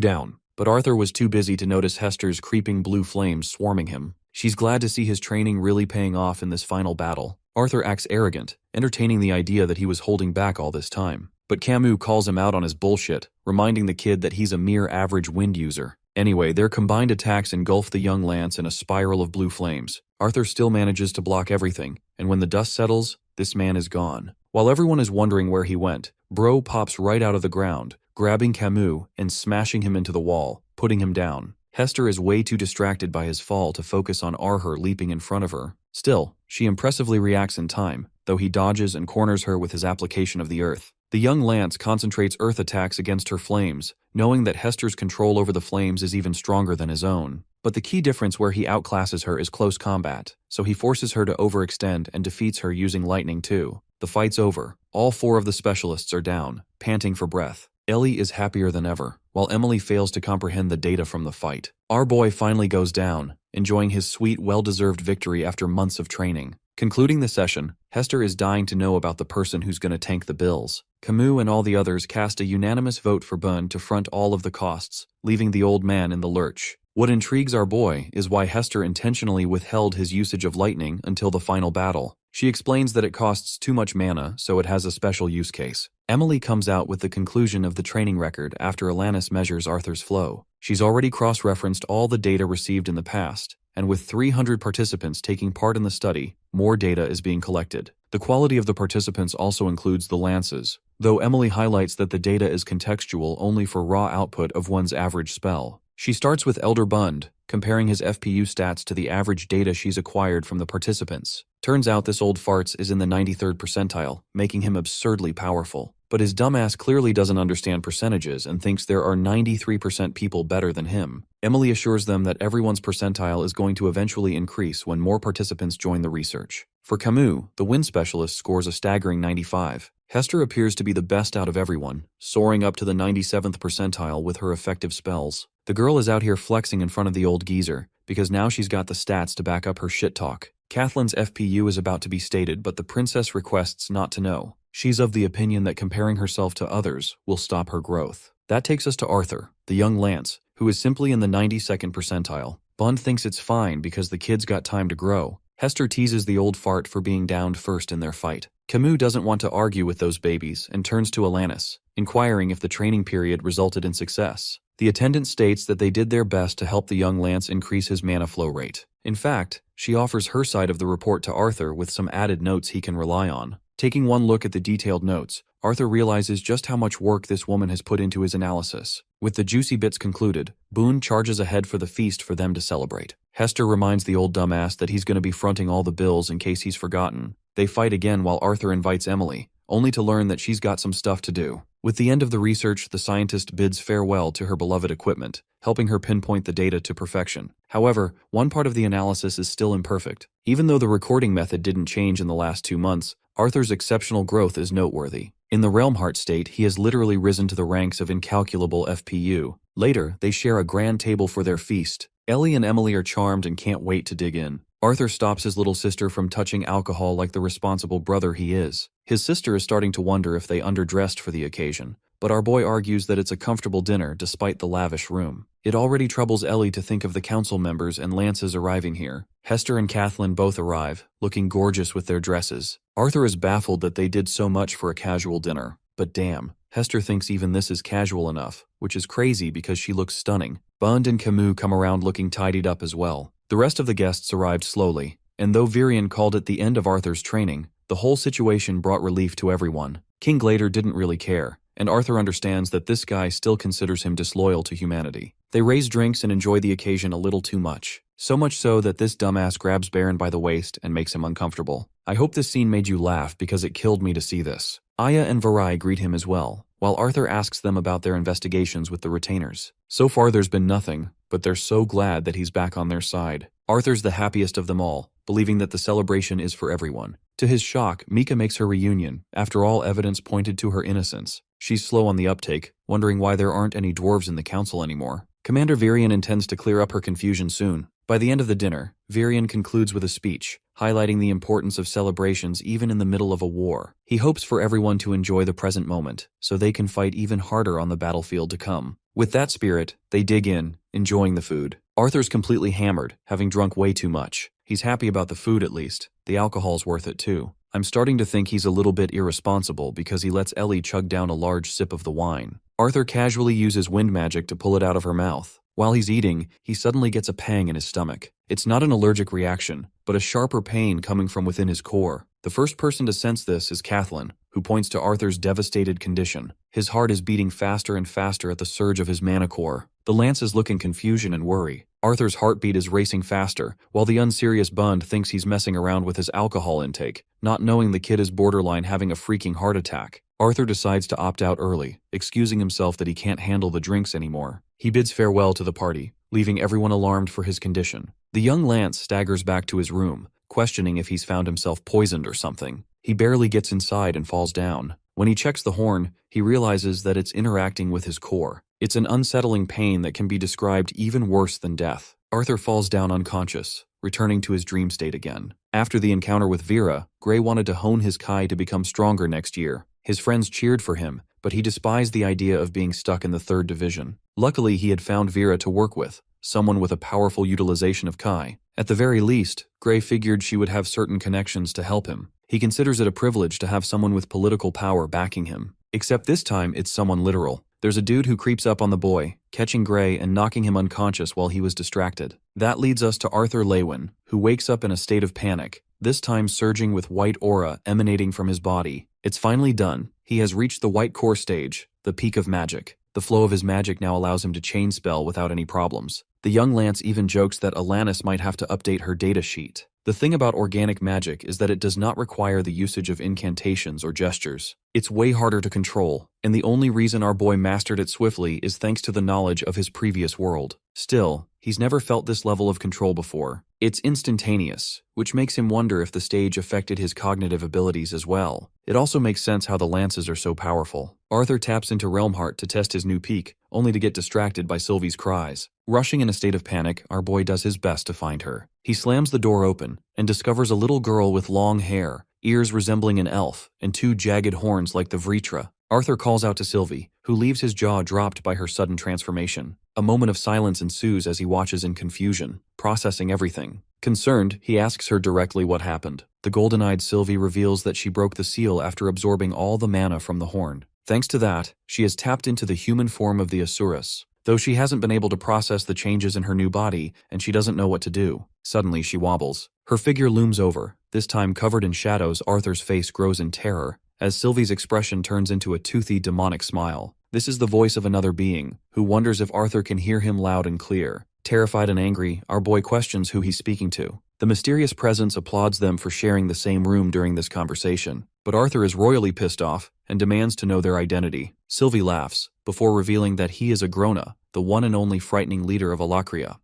down. But Arthur was too busy to notice Hester's creeping blue flames swarming him. She's glad to see his training really paying off in this final battle. Arthur acts arrogant, entertaining the idea that he was holding back all this time. But Camus calls him out on his bullshit, reminding the kid that he's a mere average wind user. Anyway, their combined attacks engulf the young Lance in a spiral of blue flames. Arthur still manages to block everything, and when the dust settles, this man is gone. While everyone is wondering where he went, Bro pops right out of the ground, grabbing Camus and smashing him into the wall, putting him down. Hester is way too distracted by his fall to focus on Arthur leaping in front of her. Still, she impressively reacts in time, though he dodges and corners her with his application of the earth. The young Lance concentrates earth attacks against her flames, knowing that Hester's control over the flames is even stronger than his own. But the key difference where he outclasses her is close combat, so he forces her to overextend and defeats her using lightning too. The fight's over. All 4 of the specialists are down, panting for breath. Ellie is happier than ever, while Emily fails to comprehend the data from the fight. Our boy finally goes down, enjoying his sweet, well-deserved victory after months of training. Concluding the session, Hester is dying to know about the person who's gonna tank the bills. Camus and all the others cast a unanimous vote for Bund to front all of the costs, leaving the old man in the lurch. What intrigues our boy is why Hester intentionally withheld his usage of lightning until the final battle. She explains that it costs too much mana, so it has a special use case. Emily comes out with the conclusion of the training record after Alanis measures Arthur's flow. She's already cross-referenced all the data received in the past, and with 300 participants taking part in the study, more data is being collected. The quality of the participants also includes the lances, though Emily highlights that the data is contextual only for raw output of one's average spell. She starts with Elder Bund, comparing his FPU stats to the average data she's acquired from the participants. Turns out this old farts is in the 93rd percentile, making him absurdly powerful. But his dumbass clearly doesn't understand percentages and thinks there are 93% people better than him. Emily assures them that everyone's percentile is going to eventually increase when more participants join the research. For Camus, the wind specialist scores a staggering 95. Hester appears to be the best out of everyone, soaring up to the 97th percentile with her effective spells. The girl is out here flexing in front of the old geezer, because now she's got the stats to back up her shit talk. Kathleen's FPU is about to be stated, but the princess requests not to know. She's of the opinion that comparing herself to others will stop her growth. That takes us to Arthur, the young lance, who is simply in the 92nd percentile. Bund thinks it's fine because the kid's got time to grow. Hester teases the old fart for being downed first in their fight. Camus doesn't want to argue with those babies and turns to Alanis, inquiring if the training period resulted in success. The attendant states that they did their best to help the young lance increase his mana flow rate. In fact, she offers her side of the report to Arthur with some added notes he can rely on. Taking one look at the detailed notes, Arthur realizes just how much work this woman has put into his analysis. With the juicy bits concluded, Boone charges ahead for the feast for them to celebrate. Hester reminds the old dumbass that he's going to be fronting all the bills in case he's forgotten. They fight again while Arthur invites Emily, only to learn that she's got some stuff to do. With the end of the research, the scientist bids farewell to her beloved equipment, helping her pinpoint the data to perfection. However, one part of the analysis is still imperfect. Even though the recording method didn't change in the last 2 months, Arthur's exceptional growth is noteworthy. In the Realm Heart state, he has literally risen to the ranks of incalculable FPU. Later, they share a grand table for their feast. Ellie and Emily are charmed and can't wait to dig in. Arthur stops his little sister from touching alcohol like the responsible brother he is. His sister is starting to wonder if they underdressed for the occasion, but our boy argues that it's a comfortable dinner despite the lavish room. It already troubles Ellie to think of the council members and Lance's arriving here. Hester and Kathleen both arrive, looking gorgeous with their dresses. Arthur is baffled that they did so much for a casual dinner. But damn, Hester thinks even this is casual enough, which is crazy because she looks stunning. Bund and Camus come around looking tidied up as well. The rest of the guests arrived slowly, and though Virion called it the end of Arthur's training, the whole situation brought relief to everyone. King Glader didn't really care, and Arthur understands that this guy still considers him disloyal to humanity. They raise drinks and enjoy the occasion a little too much. So much so that this dumbass grabs Baron by the waist and makes him uncomfortable. I hope this scene made you laugh because it killed me to see this. Aya and Varai greet him as well, while Arthur asks them about their investigations with the retainers. So far there's been nothing, but they're so glad that he's back on their side. Arthur's the happiest of them all, believing that the celebration is for everyone. To his shock, Mika makes her reunion. After all evidence pointed to her innocence. She's slow on the uptake, wondering why there aren't any dwarves in the council anymore. Commander Virion intends to clear up her confusion soon. By the end of the dinner, Virion concludes with a speech, highlighting the importance of celebrations even in the middle of a war. He hopes for everyone to enjoy the present moment, so they can fight even harder on the battlefield to come. With that spirit, they dig in, enjoying the food. Arthur's completely hammered, having drunk way too much. He's happy about the food at least. The alcohol's worth it too. I'm starting to think he's a little bit irresponsible because he lets Ellie chug down a large sip of the wine. Arthur casually uses wind magic to pull it out of her mouth. While he's eating, he suddenly gets a pang in his stomach. It's not an allergic reaction, but a sharper pain coming from within his core. The first person to sense this is Kathleen, who points to Arthur's devastated condition. His heart is beating faster and faster at the surge of his mana core. The lances look in confusion and worry. Arthur's heartbeat is racing faster, while the unserious Bund thinks he's messing around with his alcohol intake, not knowing the kid is borderline having a freaking heart attack. Arthur decides to opt out early, excusing himself that he can't handle the drinks anymore. He bids farewell to the party, leaving everyone alarmed for his condition. The young Lance staggers back to his room, questioning if he's found himself poisoned or something. He barely gets inside and falls down. When he checks the horn, he realizes that it's interacting with his core. It's an unsettling pain that can be described even worse than death. Arthur falls down unconscious, returning to his dream state again. After the encounter with Vera, Gray wanted to hone his Kai to become stronger next year. His friends cheered for him, but he despised the idea of being stuck in the 3rd division. Luckily, he had found Vera to work with, someone with a powerful utilization of Kai. At the very least, Gray figured she would have certain connections to help him. He considers it a privilege to have someone with political power backing him. Except this time, it's someone literal. There's a dude who creeps up on the boy, catching Gray and knocking him unconscious while he was distracted. That leads us to Arthur Lewin, who wakes up in a state of panic, this time surging with white aura emanating from his body. It's finally done. He has reached the white core stage, the peak of magic. The flow of his magic now allows him to chain spell without any problems. The young Lance even jokes that Alanis might have to update her data sheet. The thing about organic magic is that it does not require the usage of incantations or gestures. It's way harder to control, and the only reason our boy mastered it swiftly is thanks to the knowledge of his previous world. Still, he's never felt this level of control before. It's instantaneous, which makes him wonder if the stage affected his cognitive abilities as well. It also makes sense how the lances are so powerful. Arthur taps into Realm Heart to test his new peak, only to get distracted by Sylvie's cries. Rushing in a state of panic, our boy does his best to find her. He slams the door open and discovers a little girl with long hair, ears resembling an elf, and two jagged horns like the Vritra. Arthur calls out to Sylvie, who leaves his jaw dropped by her sudden transformation. A moment of silence ensues as he watches in confusion, processing everything. Concerned, he asks her directly what happened. The golden-eyed Sylvie reveals that she broke the seal after absorbing all the mana from the horn. Thanks to that, she has tapped into the human form of the Asuras, though she hasn't been able to process the changes in her new body, and she doesn't know what to do. Suddenly, she wobbles. Her figure looms over. This time covered in shadows, Arthur's face grows in terror, as Sylvie's expression turns into a toothy, demonic smile. This is the voice of another being, who wonders if Arthur can hear him loud and clear. Terrified and angry, our boy questions who he's speaking to. The mysterious presence applauds them for sharing the same room during this conversation, but Arthur is royally pissed off and demands to know their identity. Sylvie laughs, before revealing that he is Agrona, the one and only frightening leader of Alakria.